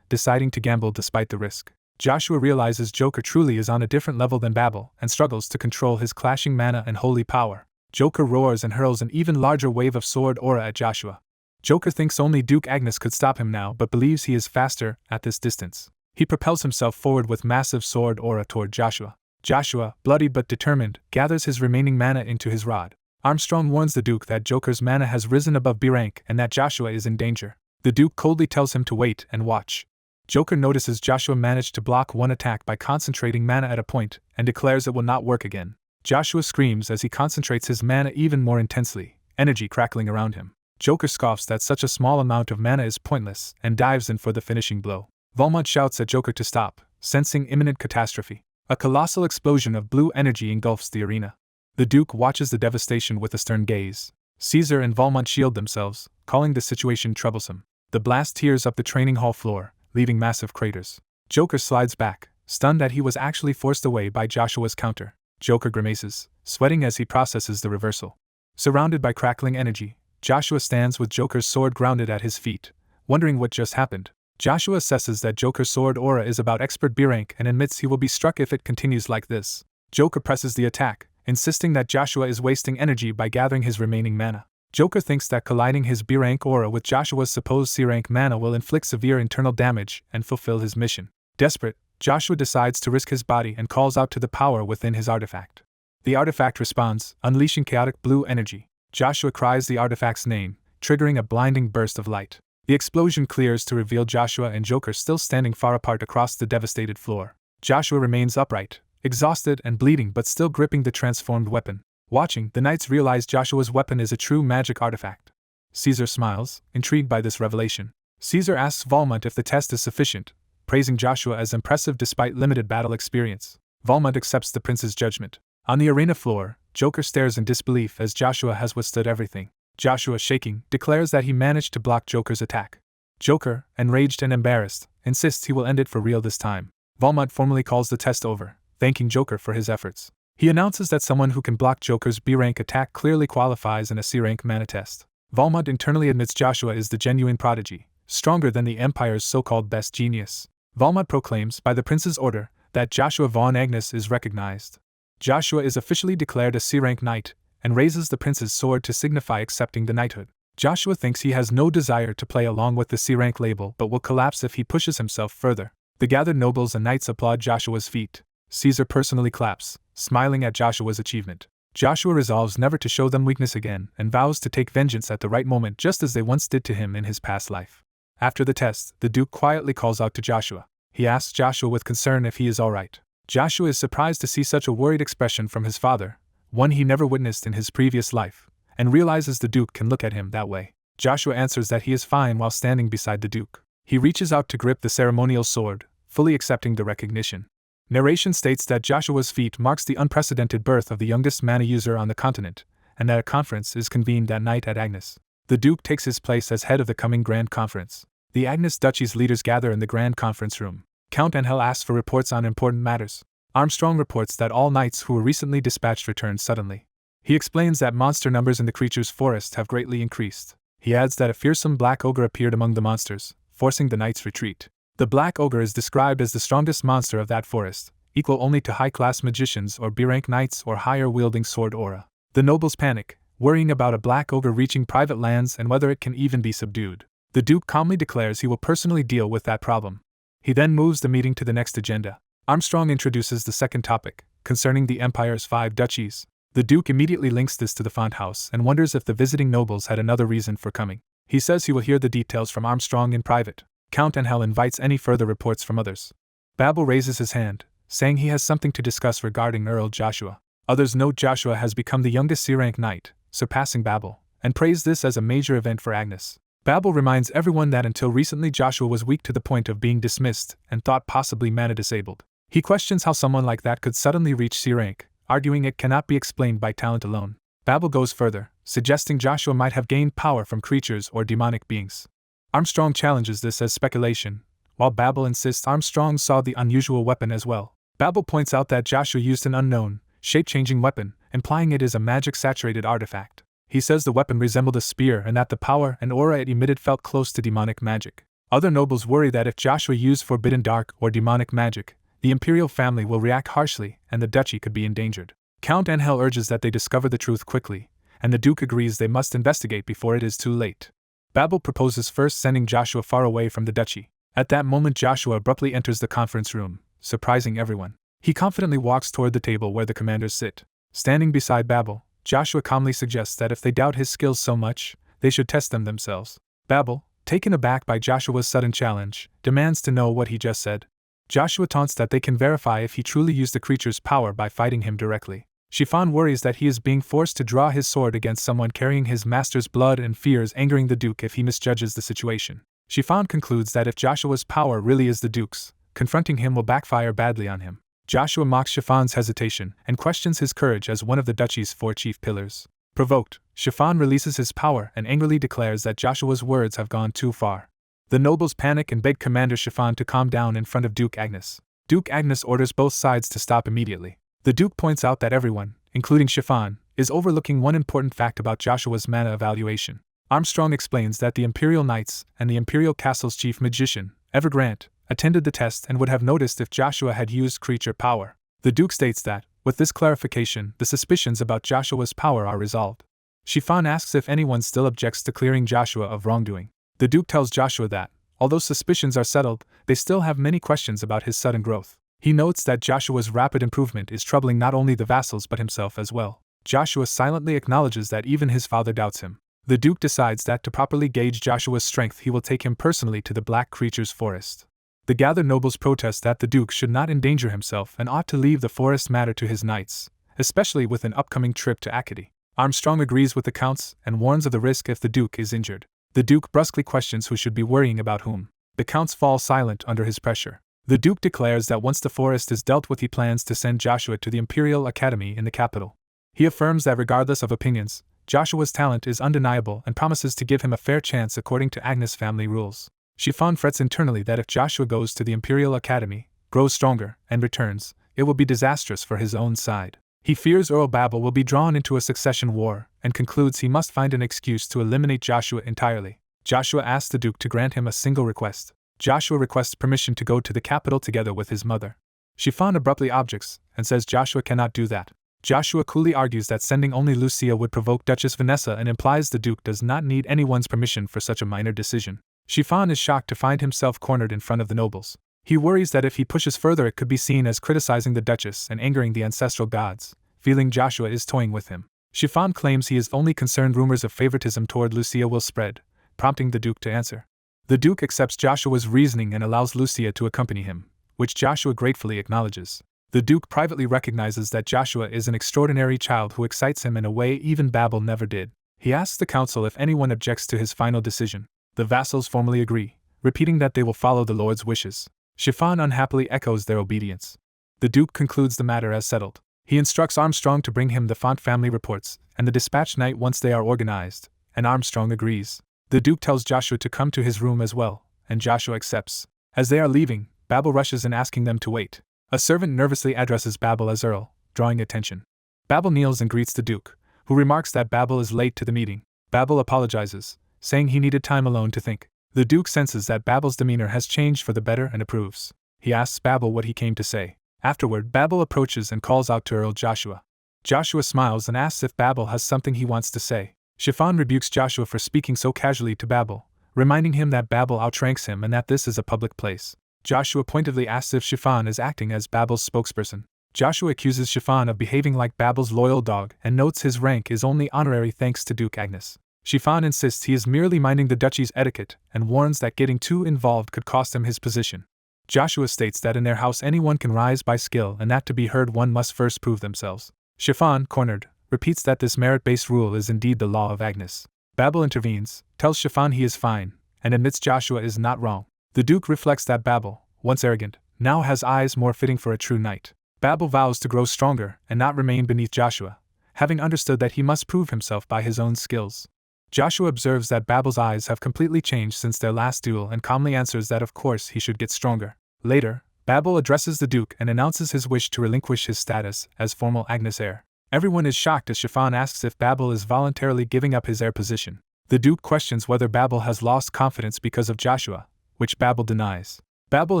deciding to gamble despite the risk. Joshua realizes Joker truly is on a different level than Babel and struggles to control his clashing mana and holy power. Joker roars and hurls an even larger wave of sword aura at Joshua. Joker thinks only Duke Agnes could stop him now but believes he is faster at this distance. He propels himself forward with massive sword aura toward Joshua. Joshua, bloodied but determined, gathers his remaining mana into his rod. Armstrong warns the Duke that Joker's mana has risen above B rank and that Joshua is in danger. The Duke coldly tells him to wait and watch. Joker notices Joshua managed to block one attack by concentrating mana at a point and declares it will not work again. Joshua screams as he concentrates his mana even more intensely, energy crackling around him. Joker scoffs that such a small amount of mana is pointless and dives in for the finishing blow. Valmont shouts at Joker to stop, sensing imminent catastrophe. A colossal explosion of blue energy engulfs the arena. The Duke watches the devastation with a stern gaze. Caesar and Valmont shield themselves, calling the situation troublesome. The blast tears up the training hall floor, leaving massive craters. Joker slides back, stunned that he was actually forced away by Joshua's counter. Joker grimaces, sweating as he processes the reversal. Surrounded by crackling energy, Joshua stands with Joker's sword grounded at his feet, wondering what just happened. Joshua assesses that Joker's sword aura is about expert B rank and admits he will be struck if it continues like this. Joker presses the attack, insisting that Joshua is wasting energy by gathering his remaining mana. Joker thinks that colliding his B rank aura with Joshua's supposed C rank mana will inflict severe internal damage and fulfill his mission. Desperate, Joshua decides to risk his body and calls out to the power within his artifact. The artifact responds, unleashing chaotic blue energy. Joshua cries the artifact's name, triggering a blinding burst of light. The explosion clears to reveal Joshua and Joker still standing far apart across the devastated floor. Joshua remains upright, exhausted and bleeding but still gripping the transformed weapon. Watching, the knights realize Joshua's weapon is a true magic artifact. Caesar smiles, intrigued by this revelation. Caesar asks Valmont if the test is sufficient, praising Joshua as impressive despite limited battle experience. Valmont accepts the prince's judgment. On the arena floor, Joker stares in disbelief as Joshua has withstood everything. Joshua, shaking, declares that he managed to block Joker's attack. Joker, enraged and embarrassed, insists he will end it for real this time. Valmont formally calls the test over, thanking Joker for his efforts. He announces that someone who can block Joker's B-rank attack clearly qualifies in a C-rank mana test. Valmont internally admits Joshua is the genuine prodigy, stronger than the Empire's so-called best genius. Valmont proclaims, by the prince's order, that Joshua von Agnes is recognized. Joshua is officially declared a C-rank knight, and raises the prince's sword to signify accepting the knighthood. Joshua thinks he has no desire to play along with the C-rank label but will collapse if he pushes himself further. The gathered nobles and knights applaud Joshua's feat. Caesar personally claps, smiling at Joshua's achievement. Joshua resolves never to show them weakness again and vows to take vengeance at the right moment just as they once did to him in his past life. After the test, the Duke quietly calls out to Joshua. He asks Joshua with concern if he is alright. Joshua is surprised to see such a worried expression from his father, one he never witnessed in his previous life, and realizes the Duke can look at him that way. Joshua answers that he is fine while standing beside the Duke. He reaches out to grip the ceremonial sword, fully accepting the recognition. Narration states that Joshua's feat marks the unprecedented birth of the youngest mana user on the continent, and that a conference is convened that night at Agnes. The Duke takes his place as head of the coming Grand Conference. The Agnes Duchy's leaders gather in the Grand Conference room. Count Angel asks for reports on important matters. Armstrong reports that all knights who were recently dispatched returned suddenly. He explains that monster numbers in the creature's forest have greatly increased. He adds that a fearsome black ogre appeared among the monsters, forcing the knights' retreat. The black ogre is described as the strongest monster of that forest, equal only to high-class magicians or B-rank knights or higher wielding sword aura. The nobles panic, worrying about a black ogre reaching private lands and whether it can even be subdued. The Duke calmly declares he will personally deal with that problem. He then moves the meeting to the next agenda. Armstrong introduces the second topic, concerning the Empire's 5 duchies. The Duke immediately links this to the font house and wonders if the visiting nobles had another reason for coming. He says he will hear the details from Armstrong in private. Count Angel invites any further reports from others. Babel raises his hand, saying he has something to discuss regarding Earl Joshua. Others note Joshua has become the youngest C-rank knight, surpassing Babel, and praise this as a major event for Agnes. Babel reminds everyone that until recently Joshua was weak to the point of being dismissed and thought possibly mana-disabled. He questions how someone like that could suddenly reach C-rank, arguing it cannot be explained by talent alone. Babel goes further, suggesting Joshua might have gained power from creatures or demonic beings. Armstrong challenges this as speculation, while Babel insists Armstrong saw the unusual weapon as well. Babel points out that Joshua used an unknown, shape-changing weapon, implying it is a magic-saturated artifact. He says the weapon resembled a spear and that the power and aura it emitted felt close to demonic magic. Other nobles worry that if Joshua used forbidden dark or demonic magic, the Imperial family will react harshly and the duchy could be endangered. Count Angel urges that they discover the truth quickly, and the Duke agrees they must investigate before it is too late. Babel proposes first sending Joshua far away from the duchy. At that moment Joshua abruptly enters the conference room, surprising everyone. He confidently walks toward the table where the commanders sit. Standing beside Babel, Joshua calmly suggests that if they doubt his skills so much, they should test them themselves. Babel, taken aback by Joshua's sudden challenge, demands to know what he just said. Joshua taunts that they can verify if he truly used the creature's power by fighting him directly. Chiffon worries that he is being forced to draw his sword against someone carrying his master's blood and fears angering the Duke if he misjudges the situation. Chiffon concludes that if Joshua's power really is the Duke's, confronting him will backfire badly on him. Joshua mocks Chiffon's hesitation and questions his courage as one of the duchy's 4 chief pillars. Provoked, Chiffon releases his power and angrily declares that Joshua's words have gone too far. The nobles panic and beg Commander Chiffon to calm down in front of Duke Agnes. Duke Agnes orders both sides to stop immediately. The Duke points out that everyone, including Chiffon, is overlooking one important fact about Joshua's mana evaluation. Armstrong explains that the Imperial Knights and the Imperial Castle's chief magician, Evergrant, attended the test and would have noticed if Joshua had used creature power. The Duke states that, with this clarification, the suspicions about Joshua's power are resolved. Chiffon asks if anyone still objects to clearing Joshua of wrongdoing. The Duke tells Joshua that, although suspicions are settled, they still have many questions about his sudden growth. He notes that Joshua's rapid improvement is troubling not only the vassals but himself as well. Joshua silently acknowledges that even his father doubts him. The Duke decides that to properly gauge Joshua's strength he will take him personally to the Black Creature's forest. The gathered nobles protest that the Duke should not endanger himself and ought to leave the forest matter to his knights, especially with an upcoming trip to Acadie. Armstrong agrees with the counts and warns of the risk if the Duke is injured. The Duke brusquely questions who should be worrying about whom. The counts fall silent under his pressure. The Duke declares that once the forest is dealt with he plans to send Joshua to the Imperial Academy in the capital. He affirms that regardless of opinions, Joshua's talent is undeniable and promises to give him a fair chance according to Agnes family rules. Chiffon frets internally that if Joshua goes to the Imperial Academy, grows stronger, and returns, it will be disastrous for his own side. He fears Earl Babel will be drawn into a succession war, and concludes he must find an excuse to eliminate Joshua entirely. Joshua asks the Duke to grant him a single request. Joshua requests permission to go to the capital together with his mother. Chiffon abruptly objects, and says Joshua cannot do that. Joshua coolly argues that sending only Lucia would provoke Duchess Vanessa and implies the Duke does not need anyone's permission for such a minor decision. Chiffon is shocked to find himself cornered in front of the nobles. He worries that if he pushes further it could be seen as criticizing the Duchess and angering the ancestral gods, feeling Joshua is toying with him. Chiffon claims he is only concerned rumors of favoritism toward Lucia will spread, prompting the Duke to answer. The Duke accepts Joshua's reasoning and allows Lucia to accompany him, which Joshua gratefully acknowledges. The Duke privately recognizes that Joshua is an extraordinary child who excites him in a way even Babel never did. He asks the council if anyone objects to his final decision. The vassals formally agree, repeating that they will follow the Lord's wishes. Chiffon unhappily echoes their obedience. The Duke concludes the matter as settled. He instructs Armstrong to bring him the Font family reports and the dispatch night once they are organized, and Armstrong agrees. The Duke tells Joshua to come to his room as well, and Joshua accepts. As they are leaving, Babel rushes in asking them to wait. A servant nervously addresses Babel as Earl, drawing attention. Babel kneels and greets the Duke, who remarks that Babel is late to the meeting. Babel apologizes, saying he needed time alone to think. The Duke senses that Babel's demeanor has changed for the better and approves. He asks Babel what he came to say. Afterward, Babel approaches and calls out to Earl Joshua. Joshua smiles and asks if Babel has something he wants to say. Chiffon rebukes Joshua for speaking so casually to Babel, reminding him that Babel outranks him and that this is a public place. Joshua pointedly asks if Chiffon is acting as Babel's spokesperson. Joshua accuses Chiffon of behaving like Babel's loyal dog and notes his rank is only honorary thanks to Duke Agnes. Chiffon insists he is merely minding the duchy's etiquette and warns that getting too involved could cost him his position. Joshua states that in their house anyone can rise by skill and that to be heard one must first prove themselves. Chiffon, cornered, repeats that this merit-based rule is indeed the law of Agnes. Babel intervenes, tells Chiffon he is fine, and admits Joshua is not wrong. The Duke reflects that Babel, once arrogant, now has eyes more fitting for a true knight. Babel vows to grow stronger and not remain beneath Joshua, having understood that he must prove himself by his own skills. Joshua observes that Babel's eyes have completely changed since their last duel and calmly answers that of course he should get stronger. Later, Babel addresses the Duke and announces his wish to relinquish his status as formal Agnes heir. Everyone is shocked as Chiffon asks if Babel is voluntarily giving up his heir position. The Duke questions whether Babel has lost confidence because of Joshua, which Babel denies. Babel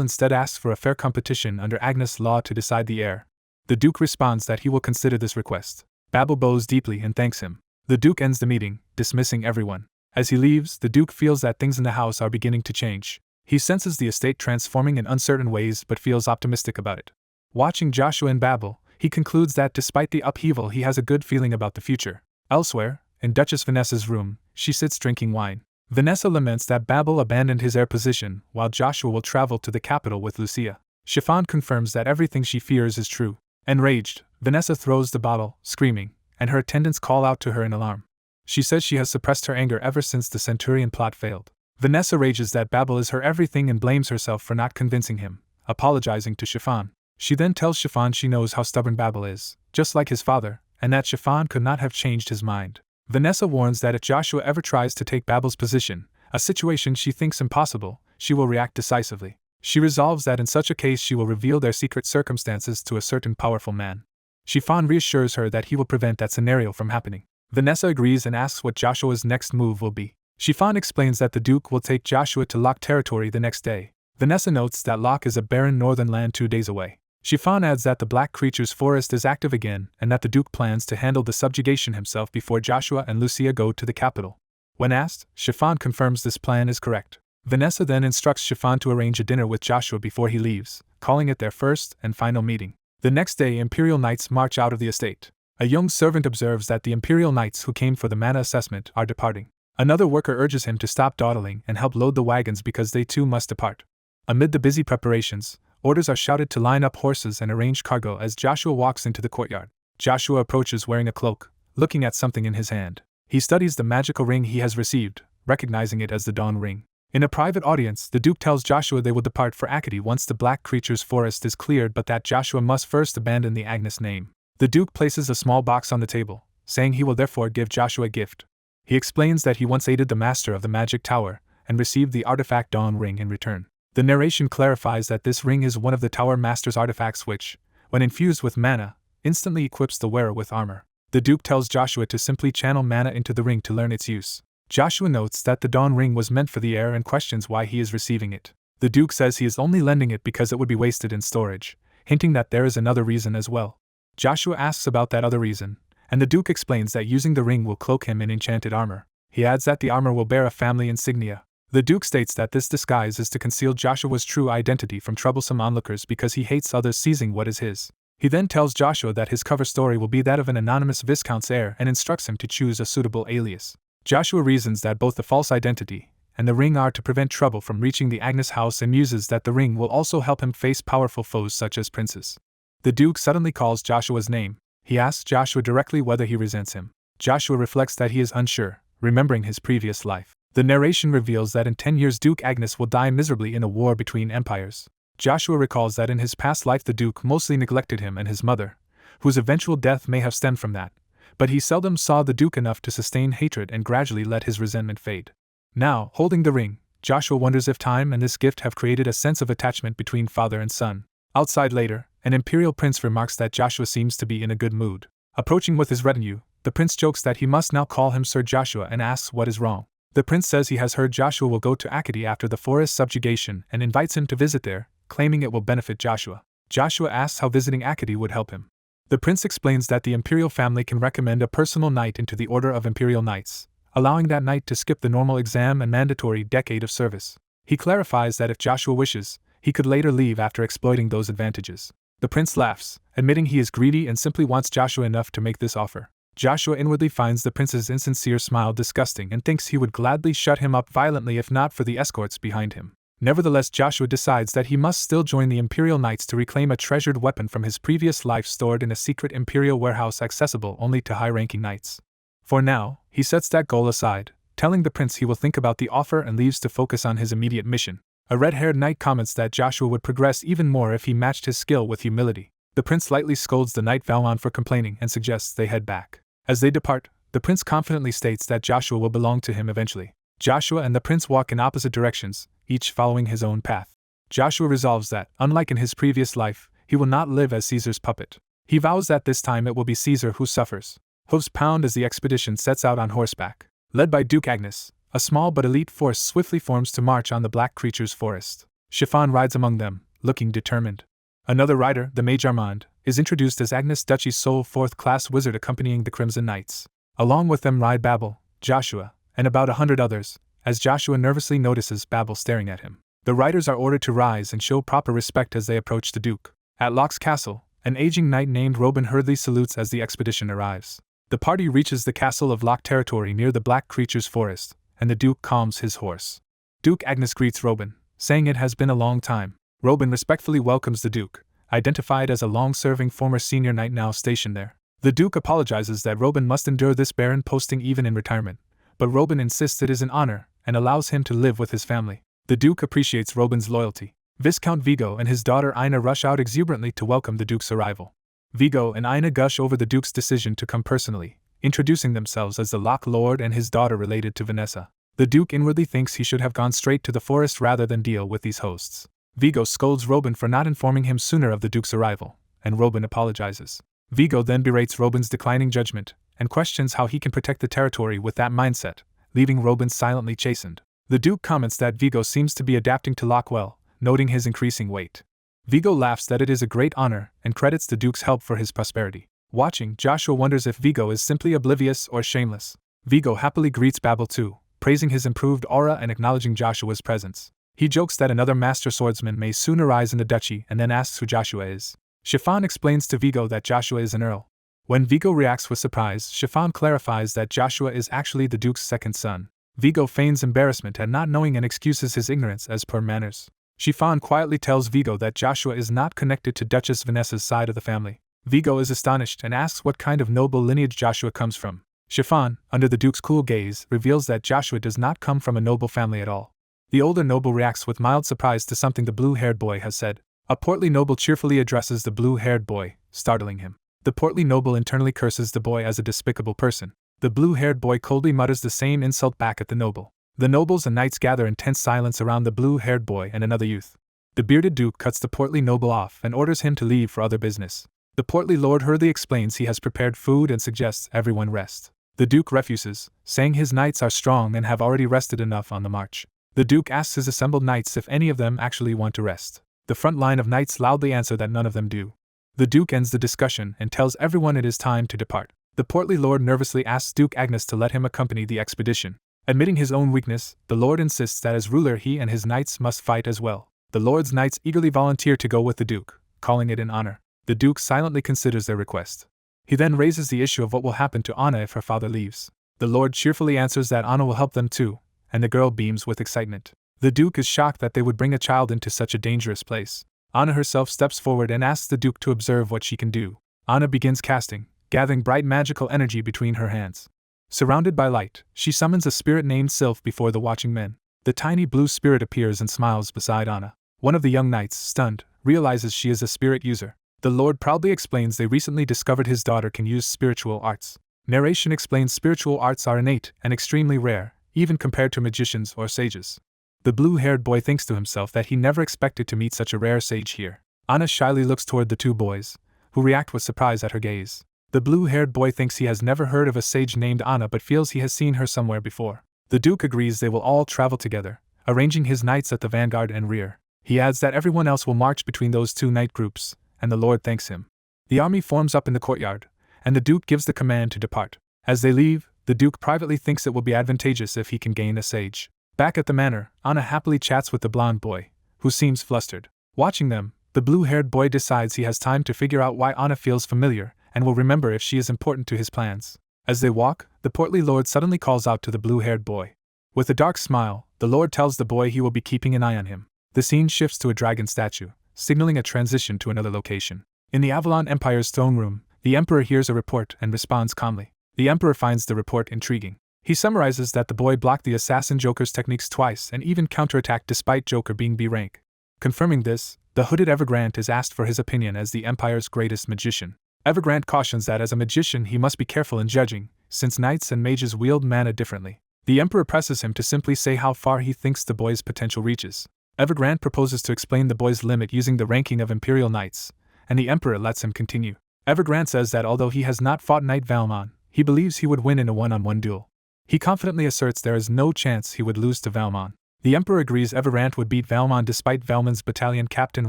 instead asks for a fair competition under Agnes' law to decide the heir. The Duke responds that he will consider this request. Babel bows deeply and thanks him. The Duke ends the meeting, dismissing everyone. As he leaves, the Duke feels that things in the house are beginning to change. He senses the estate transforming in uncertain ways but feels optimistic about it. Watching Joshua in Babel, he concludes that despite the upheaval he has a good feeling about the future. Elsewhere, in Duchess Vanessa's room, she sits drinking wine. Vanessa laments that Babel abandoned his heir position while Joshua will travel to the capital with Lucia. Chiffon confirms that everything she fears is true. Enraged, Vanessa throws the bottle, screaming, and her attendants call out to her in alarm. She says she has suppressed her anger ever since the centurion plot failed. Vanessa rages that Babel is her everything and blames herself for not convincing him, apologizing to Chiffon. She then tells Chiffon she knows how stubborn Babel is, just like his father, and that Chiffon could not have changed his mind. Vanessa warns that if Joshua ever tries to take Babel's position, a situation she thinks impossible, she will react decisively. She resolves that in such a case she will reveal their secret circumstances to a certain powerful man. Chiffon reassures her that he will prevent that scenario from happening. Vanessa agrees and asks what Joshua's next move will be. Chiffon explains that the Duke will take Joshua to Locke territory the next day. Vanessa notes that Locke is a barren northern land 2 days away. Chiffon adds that the Black Creature's forest is active again and that the Duke plans to handle the subjugation himself before Joshua and Lucia go to the capital. When asked, Chiffon confirms this plan is correct. Vanessa then instructs Chiffon to arrange a dinner with Joshua before he leaves, calling it their first and final meeting. The next day, Imperial Knights march out of the estate. A young servant observes that the Imperial Knights who came for the mana assessment are departing. Another worker urges him to stop dawdling and help load the wagons because they too must depart. Amid the busy preparations, orders are shouted to line up horses and arrange cargo as Joshua walks into the courtyard. Joshua approaches wearing a cloak, looking at something in his hand. He studies the magical ring he has received, recognizing it as the Dawn Ring. In a private audience, the Duke tells Joshua they will depart for Acadie once the Black Creature's forest is cleared, but that Joshua must first abandon the Agnes name. The Duke places a small box on the table, saying he will therefore give Joshua a gift. He explains that he once aided the master of the magic tower and received the artifact Dawn Ring in return. The narration clarifies that this ring is one of the Tower Master's artifacts which, when infused with mana, instantly equips the wearer with armor. The Duke tells Joshua to simply channel mana into the ring to learn its use. Joshua notes that the Dawn Ring was meant for the heir and questions why he is receiving it. The Duke says he is only lending it because it would be wasted in storage, hinting that there is another reason as well. Joshua asks about that other reason, and the Duke explains that using the ring will cloak him in enchanted armor. He adds that the armor will bear a family insignia. The Duke states that this disguise is to conceal Joshua's true identity from troublesome onlookers because he hates others seizing what is his. He then tells Joshua that his cover story will be that of an anonymous Viscount's heir and instructs him to choose a suitable alias. Joshua reasons that both the false identity and the ring are to prevent trouble from reaching the Agnes house and muses that the ring will also help him face powerful foes such as princes. The Duke suddenly calls Joshua's name. He asks Joshua directly whether he resents him. Joshua reflects that he is unsure, remembering his previous life. The narration reveals that in 10 years Duke Agnes will die miserably in a war between empires. Joshua recalls that in his past life the Duke mostly neglected him and his mother, whose eventual death may have stemmed from that, but he seldom saw the Duke enough to sustain hatred and gradually let his resentment fade. Now, holding the ring, Joshua wonders if time and this gift have created a sense of attachment between father and son. Outside later, an Imperial prince remarks that Joshua seems to be in a good mood. Approaching with his retinue, the prince jokes that he must now call him Sir Joshua and asks what is wrong. The prince says he has heard Joshua will go to Acadie after the forest subjugation and invites him to visit there, claiming it will benefit Joshua. Joshua asks how visiting Acadie would help him. The prince explains that the Imperial family can recommend a personal knight into the Order of Imperial Knights, allowing that knight to skip the normal exam and mandatory decade of service. He clarifies that if Joshua wishes, he could later leave after exploiting those advantages. The prince laughs, admitting he is greedy and simply wants Joshua enough to make this offer. Joshua inwardly finds the prince's insincere smile disgusting and thinks he would gladly shut him up violently if not for the escorts behind him. Nevertheless, Joshua decides that he must still join the Imperial Knights to reclaim a treasured weapon from his previous life stored in a secret Imperial warehouse accessible only to high-ranking knights. For now, he sets that goal aside, telling the prince he will think about the offer and leaves to focus on his immediate mission. A red-haired knight comments that Joshua would progress even more if he matched his skill with humility. The prince lightly scolds the knight Valmon for complaining and suggests they head back. As they depart, the prince confidently states that Joshua will belong to him eventually. Joshua and the prince walk in opposite directions, each following his own path. Joshua resolves that, unlike in his previous life, he will not live as Caesar's puppet. He vows that this time it will be Caesar who suffers. Hooves pound as the expedition sets out on horseback. Led by Duke Agnes, a small but elite force swiftly forms to march on the Black Creature's forest. Chiffon rides among them, looking determined. Another rider, the Mage Armand, is introduced as Agnes Duchy's sole fourth-class wizard accompanying the Crimson Knights. Along with them ride Babel, Joshua, and about 100 others, as Joshua nervously notices Babel staring at him. The riders are ordered to rise and show proper respect as they approach the Duke. At Locke's castle, an aging knight named Robin hurriedly salutes as the expedition arrives. The party reaches the castle of Locke territory near the Black Creature's forest, and the Duke calms his horse. Duke Agnes greets Robin, saying it has been a long time. Robin respectfully welcomes the Duke, identified as a long-serving former senior knight now stationed there. The Duke apologizes that Robin must endure this barren posting even in retirement, but Robin insists it is an honor and allows him to live with his family. The Duke appreciates Robin's loyalty. Viscount Vigo and his daughter Ina rush out exuberantly to welcome the Duke's arrival. Vigo and Ina gush over the Duke's decision to come personally, introducing themselves as the Locke Lord and his daughter related to Vanessa. The Duke inwardly thinks he should have gone straight to the forest rather than deal with these hosts. Vigo scolds Robin for not informing him sooner of the Duke's arrival, and Robin apologizes. Vigo then berates Robin's declining judgment, and questions how he can protect the territory with that mindset, leaving Robin silently chastened. The Duke comments that Vigo seems to be adapting to Locke well, noting his increasing weight. Vigo laughs that it is a great honor and credits the Duke's help for his prosperity. Watching, Joshua wonders if Vigo is simply oblivious or shameless. Vigo happily greets Babel too, praising his improved aura and acknowledging Joshua's presence. He jokes that another master swordsman may soon arise in the duchy and then asks who Joshua is. Chiffon explains to Vigo that Joshua is an earl. When Vigo reacts with surprise, Chiffon clarifies that Joshua is actually the Duke's second son. Vigo feigns embarrassment at not knowing and excuses his ignorance as per manners. Chiffon quietly tells Vigo that Joshua is not connected to Duchess Vanessa's side of the family. Vigo is astonished and asks what kind of noble lineage Joshua comes from. Chiffon, under the Duke's cool gaze, reveals that Joshua does not come from a noble family at all. The older noble reacts with mild surprise to something the blue-haired boy has said. A portly noble cheerfully addresses the blue-haired boy, startling him. The portly noble internally curses the boy as a despicable person. The blue-haired boy coldly mutters the same insult back at the noble. The nobles and knights gather in tense silence around the blue-haired boy and another youth. The bearded Duke cuts the portly noble off and orders him to leave for other business. The portly lord hurriedly explains he has prepared food and suggests everyone rest. The Duke refuses, saying his knights are strong and have already rested enough on the march. The Duke asks his assembled knights if any of them actually want to rest. The front line of knights loudly answer that none of them do. The Duke ends the discussion and tells everyone it is time to depart. The portly lord nervously asks Duke Agnes to let him accompany the expedition. Admitting his own weakness, the lord insists that as ruler he and his knights must fight as well. The lord's knights eagerly volunteer to go with the Duke, calling it an honor. The Duke silently considers their request. He then raises the issue of what will happen to Anna if her father leaves. The lord cheerfully answers that Anna will help them too, and the girl beams with excitement. The Duke is shocked that they would bring a child into such a dangerous place. Anna herself steps forward and asks the Duke to observe what she can do. Anna begins casting, gathering bright magical energy between her hands. Surrounded by light, she summons a spirit named Sylph before the watching men. The tiny blue spirit appears and smiles beside Anna. One of the young knights, stunned, realizes she is a spirit user. The Lord proudly explains they recently discovered his daughter can use spiritual arts. Narration explains spiritual arts are innate and extremely rare, even compared to magicians or sages. The blue-haired boy thinks to himself that he never expected to meet such a rare sage here. Anna shyly looks toward the two boys, who react with surprise at her gaze. The blue-haired boy thinks he has never heard of a sage named Anna but feels he has seen her somewhere before. The Duke agrees they will all travel together, arranging his knights at the vanguard and rear. He adds that everyone else will march between those two knight groups, and the Lord thanks him. The army forms up in the courtyard, and the Duke gives the command to depart. As they leave, the Duke privately thinks it will be advantageous if he can gain a sage. Back at the manor, Anna happily chats with the blonde boy, who seems flustered. Watching them, the blue-haired boy decides he has time to figure out why Anna feels familiar, and will remember if she is important to his plans. As they walk, the portly lord suddenly calls out to the blue-haired boy. With a dark smile, The Lord tells the boy he will be keeping an eye on him. The scene shifts to a dragon statue, signaling a transition to another location. In the Avalon Empire's throne room, the Emperor hears a report and responds calmly. The Emperor finds the report intriguing. He summarizes that the boy blocked the assassin Joker's techniques twice and even counterattacked despite Joker being B rank. Confirming this, the hooded Evergrande is asked for his opinion as the Empire's greatest magician. Evergrande cautions that as a magician he must be careful in judging, since knights and mages wield mana differently. The Emperor presses him to simply say how far he thinks the boy's potential reaches. Evergrande proposes to explain the boy's limit using the ranking of Imperial knights, and the Emperor lets him continue. Evergrande says that although he has not fought Knight Valmon, he believes he would win in a one-on-one duel. He confidently asserts there is no chance he would lose to Valmon. The Emperor agrees Evergrande would beat Valmon despite Valmon's battalion captain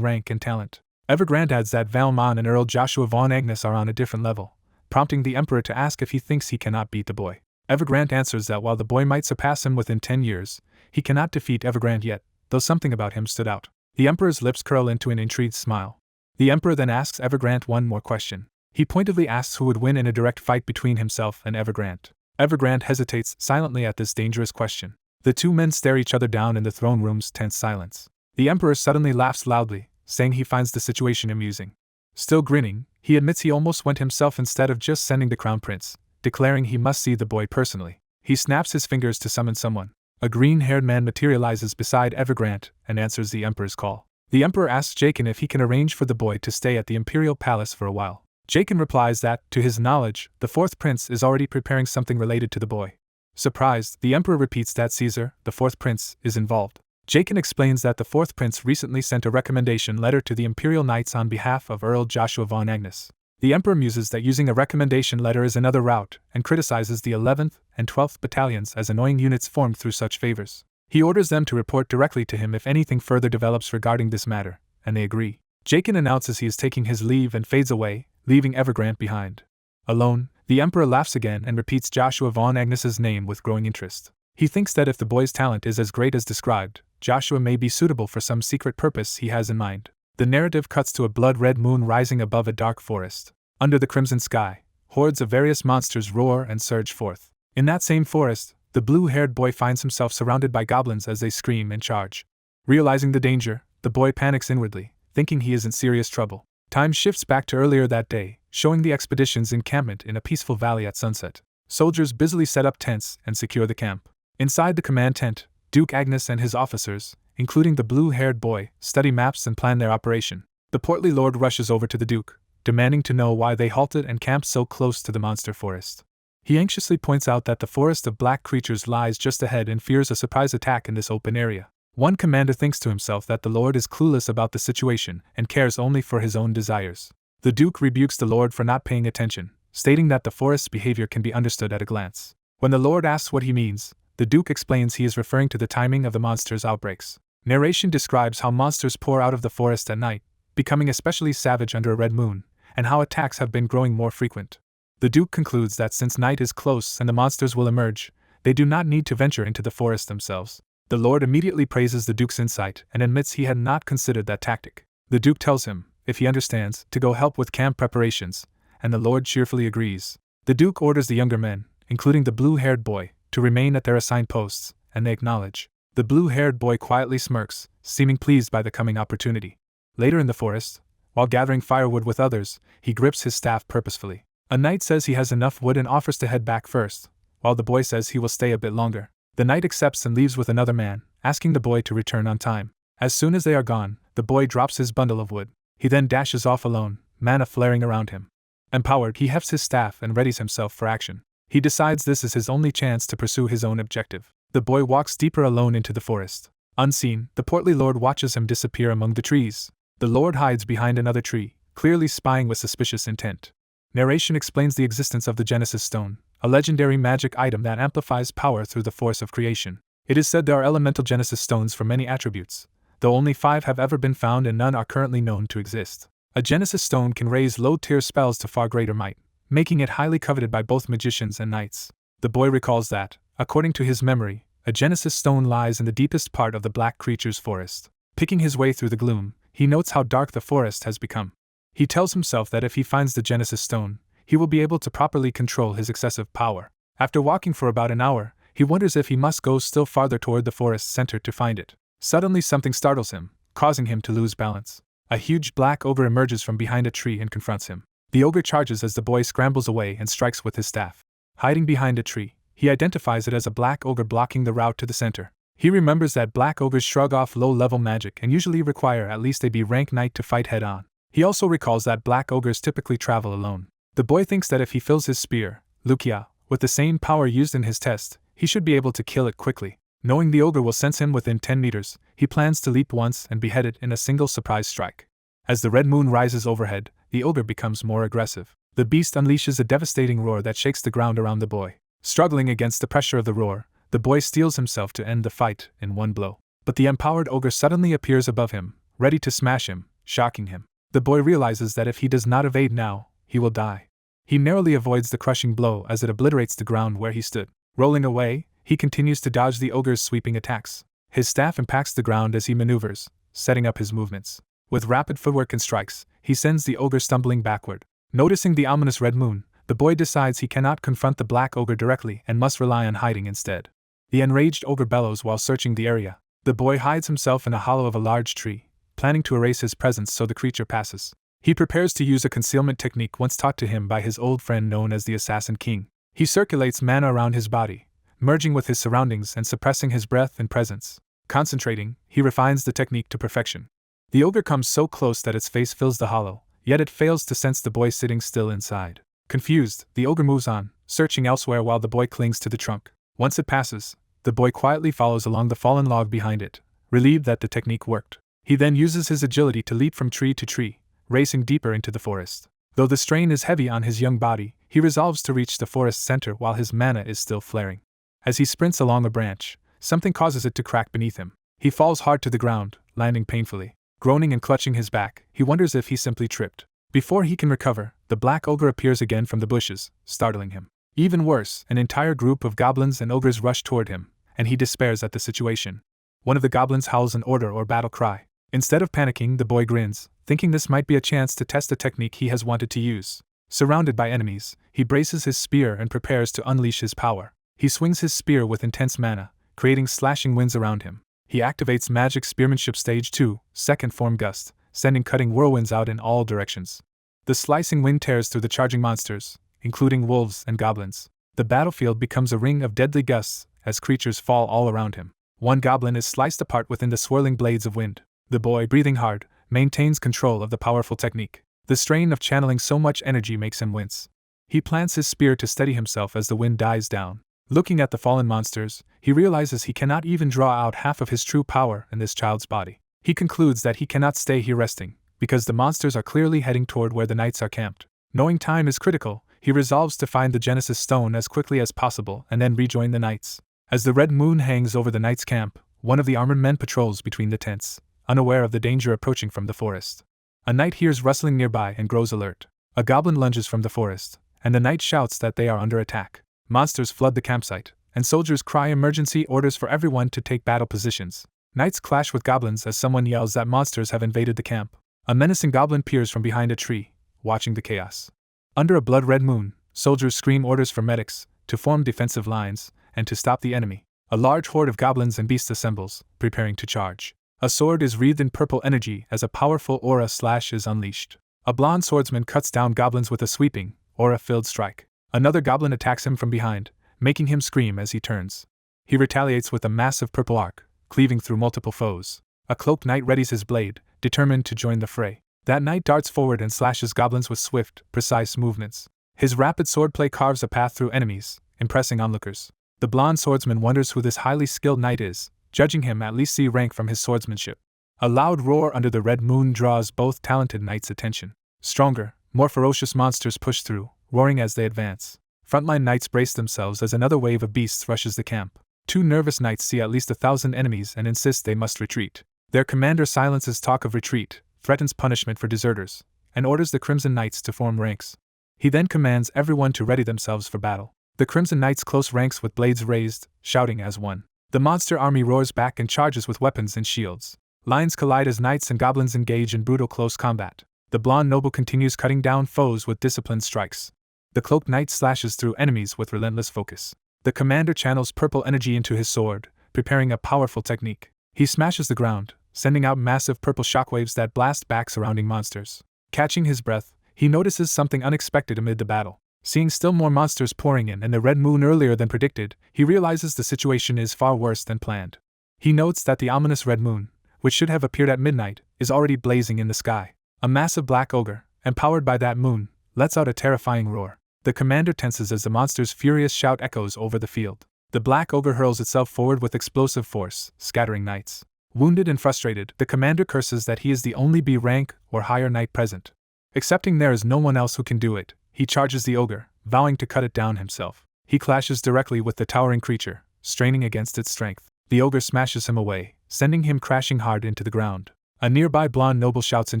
rank and talent. Evergrande adds that Valmon and Earl Joshua von Agnes are on a different level, prompting the Emperor to ask if he thinks he cannot beat the boy. Evergrande answers that while the boy might surpass him within 10 years, he cannot defeat Evergrande yet, though something about him stood out. The Emperor's lips curl into an intrigued smile. The Emperor then asks Evergrande one more question. He pointedly asks who would win in a direct fight between himself and Evergrande. Evergrande hesitates silently at this dangerous question. The two men stare each other down in the throne room's tense silence. The Emperor suddenly laughs loudly, saying he finds the situation amusing. Still grinning, he admits he almost went himself instead of just sending the Crown Prince, declaring he must see the boy personally. He snaps his fingers to summon someone. A green-haired man materializes beside Evergrande and answers the Emperor's call. The Emperor asks Cain if he can arrange for the boy to stay at the Imperial Palace for a while. Cain replies that, to his knowledge, the fourth prince is already preparing something related to the boy. Surprised, the Emperor repeats that Caesar, the fourth prince, is involved. Cain explains that the fourth prince recently sent a recommendation letter to the Imperial Knights on behalf of Earl Joshua von Agnes. The Emperor muses that using a recommendation letter is another route, and criticizes the 11th and 12th battalions as annoying units formed through such favors. He orders them to report directly to him if anything further develops regarding this matter, and they agree. Cain announces he is taking his leave and fades away, leaving Evergrande behind. Alone, the Emperor laughs again and repeats Joshua von Agnes's name with growing interest. He thinks that if the boy's talent is as great as described, Joshua may be suitable for some secret purpose he has in mind. The narrative cuts to a blood-red moon rising above a dark forest. Under the crimson sky, hordes of various monsters roar and surge forth. In that same forest, the blue-haired boy finds himself surrounded by goblins as they scream and charge. Realizing the danger, the boy panics inwardly, thinking he is in serious trouble. Time shifts back to earlier that day, showing the expedition's encampment in a peaceful valley at sunset. Soldiers busily set up tents and secure the camp. Inside the command tent, Duke Agnes and his officers, including the blue-haired boy, study maps and plan their operation. The portly lord rushes over to the Duke, demanding to know why they halted and camped so close to the monster forest. He anxiously points out that the forest of black creatures lies just ahead and fears a surprise attack in this open area. One commander thinks to himself that the lord is clueless about the situation and cares only for his own desires. The Duke rebukes the lord for not paying attention, stating that the forest's behavior can be understood at a glance. When the lord asks what he means, the Duke explains he is referring to the timing of the monster's outbreaks. Narration describes how monsters pour out of the forest at night, becoming especially savage under a red moon, and how attacks have been growing more frequent. The Duke concludes that since night is close and the monsters will emerge, they do not need to venture into the forest themselves. The Lord immediately praises the Duke's insight and admits he had not considered that tactic. The Duke tells him, if he understands, to go help with camp preparations, and the Lord cheerfully agrees. The Duke orders the younger men, including the blue-haired boy, to remain at their assigned posts, and they acknowledge. The blue-haired boy quietly smirks, seeming pleased by the coming opportunity. Later in the forest, while gathering firewood with others, he grips his staff purposefully. A knight says he has enough wood and offers to head back first, while the boy says he will stay a bit longer. The knight accepts and leaves with another man, asking the boy to return on time. As soon as they are gone, the boy drops his bundle of wood. He then dashes off alone, mana flaring around him. Empowered, he hefts his staff and readies himself for action. He decides this is his only chance to pursue his own objective. The boy walks deeper alone into the forest. Unseen, the portly lord watches him disappear among the trees. The lord hides behind another tree, clearly spying with suspicious intent. Narration explains the existence of the Genesis Stone, a legendary magic item that amplifies power through the force of creation. It is said there are elemental Genesis Stones for many attributes, though only 5 have ever been found and none are currently known to exist. A Genesis Stone can raise low-tier spells to far greater might, making it highly coveted by both magicians and knights. The boy recalls that, according to his memory, a Genesis Stone lies in the deepest part of the black creature's forest. Picking his way through the gloom, he notes how dark the forest has become. He tells himself that if he finds the Genesis Stone, he will be able to properly control his excessive power. After walking for about an hour, he He wonders if he must go still farther toward the forest's center to find it. Suddenly something startles him, causing him to lose balance. A huge black ogre emerges from behind a tree and confronts him. The ogre charges as the boy scrambles away and strikes with his staff. Hiding behind a tree, he identifies it as a black ogre blocking the route to the center. He remembers that black ogres shrug off low-level magic and usually require at least a B-rank knight to fight head-on. He also recalls that black ogres typically travel alone. The boy thinks that if he fills his spear, Lucia, with the same power used in his test, he should be able to kill it quickly. Knowing the ogre will sense him within 10 meters, he plans to leap once and behead it in a single surprise strike. As the red moon rises overhead, the ogre becomes more aggressive. The beast unleashes a devastating roar that shakes the ground around the boy. Struggling against the pressure of the roar, the boy steels himself to end the fight in one blow. But the empowered ogre suddenly appears above him, ready to smash him, shocking him. The boy realizes that if he does not evade now, he will die. He narrowly avoids the crushing blow as it obliterates the ground where he stood. Rolling away, he continues to dodge the ogre's sweeping attacks. His staff impacts the ground as he maneuvers, setting up his movements. With rapid footwork and strikes, he sends the ogre stumbling backward. Noticing the ominous red moon, the boy decides he cannot confront the black ogre directly and must rely on hiding instead. The enraged ogre bellows while searching the area. The boy hides himself in a hollow of a large tree, planning to erase his presence so the creature passes. He prepares to use a concealment technique once taught to him by his old friend known as the Assassin King. He circulates mana around his body, merging with his surroundings and suppressing his breath and presence. Concentrating, he refines the technique to perfection. The ogre comes so close that its face fills the hollow, yet it fails to sense the boy sitting still inside. Confused, the ogre moves on, searching elsewhere while the boy clings to the trunk. Once it passes, the boy quietly follows along the fallen log behind it, relieved that the technique worked. He then uses his agility to leap from tree to tree, racing deeper into the forest. Though the strain is heavy on his young body, he resolves to reach the forest center while his mana is still flaring. As he sprints along a branch, something causes it to crack beneath him. He falls hard to the ground, landing painfully. Groaning and clutching his back, he wonders if he simply tripped. Before he can recover, the black ogre appears again from the bushes, startling him. Even worse, an entire group of goblins and ogres rush toward him, and he despairs at the situation. One of the goblins howls an order or battle cry. Instead of panicking, the boy grins, thinking this might be a chance to test a technique he has wanted to use. Surrounded by enemies, he braces his spear and prepares to unleash his power. He swings his spear with intense mana, creating slashing winds around him. He activates Magic Spearmanship Stage 2, Second Form Gust, sending cutting whirlwinds out in all directions. The slicing wind tears through the charging monsters, including wolves and goblins. The battlefield becomes a ring of deadly gusts as creatures fall all around him. One goblin is sliced apart within the swirling blades of wind. The boy, breathing hard, maintains control of the powerful technique. The strain of channeling so much energy makes him wince. He plants his spear to steady himself as the wind dies down. Looking at the fallen monsters, he realizes he cannot even draw out half of his true power in this child's body. He concludes that he cannot stay here resting, because the monsters are clearly heading toward where the knights are camped. Knowing time is critical, he resolves to find the Genesis Stone as quickly as possible and then rejoin the knights. As the red moon hangs over the knights' camp, one of the armored men patrols between the tents, unaware of the danger approaching from the forest. A knight hears rustling nearby and grows alert. A goblin lunges from the forest, and the knight shouts that they are under attack. Monsters flood the campsite, and soldiers cry emergency orders for everyone to take battle positions. Knights clash with goblins as someone yells that monsters have invaded the camp. A menacing goblin peers from behind a tree, watching the chaos. Under a blood-red moon, soldiers scream orders for medics to form defensive lines and to stop the enemy. A large horde of goblins and beasts assembles, preparing to charge. A sword is wreathed in purple energy as a powerful aura slash is unleashed. A blonde swordsman cuts down goblins with a sweeping, aura-filled strike. Another goblin attacks him from behind, making him scream as he turns. He retaliates with a massive purple arc, cleaving through multiple foes. A cloaked knight readies his blade, determined to join the fray. That knight darts forward and slashes goblins with swift, precise movements. His rapid swordplay carves a path through enemies, impressing onlookers. The blonde swordsman wonders who this highly skilled knight is, judging him at least C rank from his swordsmanship. A loud roar under the red moon draws both talented knights' attention. Stronger, more ferocious monsters push through, roaring as they advance. Frontline knights brace themselves as another wave of beasts rushes the camp. Two nervous knights see at least 1,000 enemies and insist they must retreat. Their commander silences talk of retreat, threatens punishment for deserters, and orders the Crimson Knights to form ranks. He then commands everyone to ready themselves for battle. The Crimson Knights close ranks with blades raised, shouting as one. The monster army roars back and charges with weapons and shields. Lines collide as knights and goblins engage in brutal close combat. The blonde noble continues cutting down foes with disciplined strikes. The cloaked knight slashes through enemies with relentless focus. The commander channels purple energy into his sword, preparing a powerful technique. He smashes the ground, sending out massive purple shockwaves that blast back surrounding monsters. Catching his breath, he notices something unexpected amid the battle. Seeing still more monsters pouring in and the red moon earlier than predicted, he realizes the situation is far worse than planned. He notes that the ominous red moon, which should have appeared at midnight, is already blazing in the sky. A massive black ogre, empowered by that moon, lets out a terrifying roar. The commander tenses as the monster's furious shout echoes over the field. The black ogre hurls itself forward with explosive force, scattering knights. Wounded and frustrated, the commander curses that he is the only B rank or higher knight present. Accepting there is no one else who can do it, he charges the ogre, vowing to cut it down himself. He clashes directly with the towering creature, straining against its strength. The ogre smashes him away, sending him crashing hard into the ground. A nearby blonde noble shouts in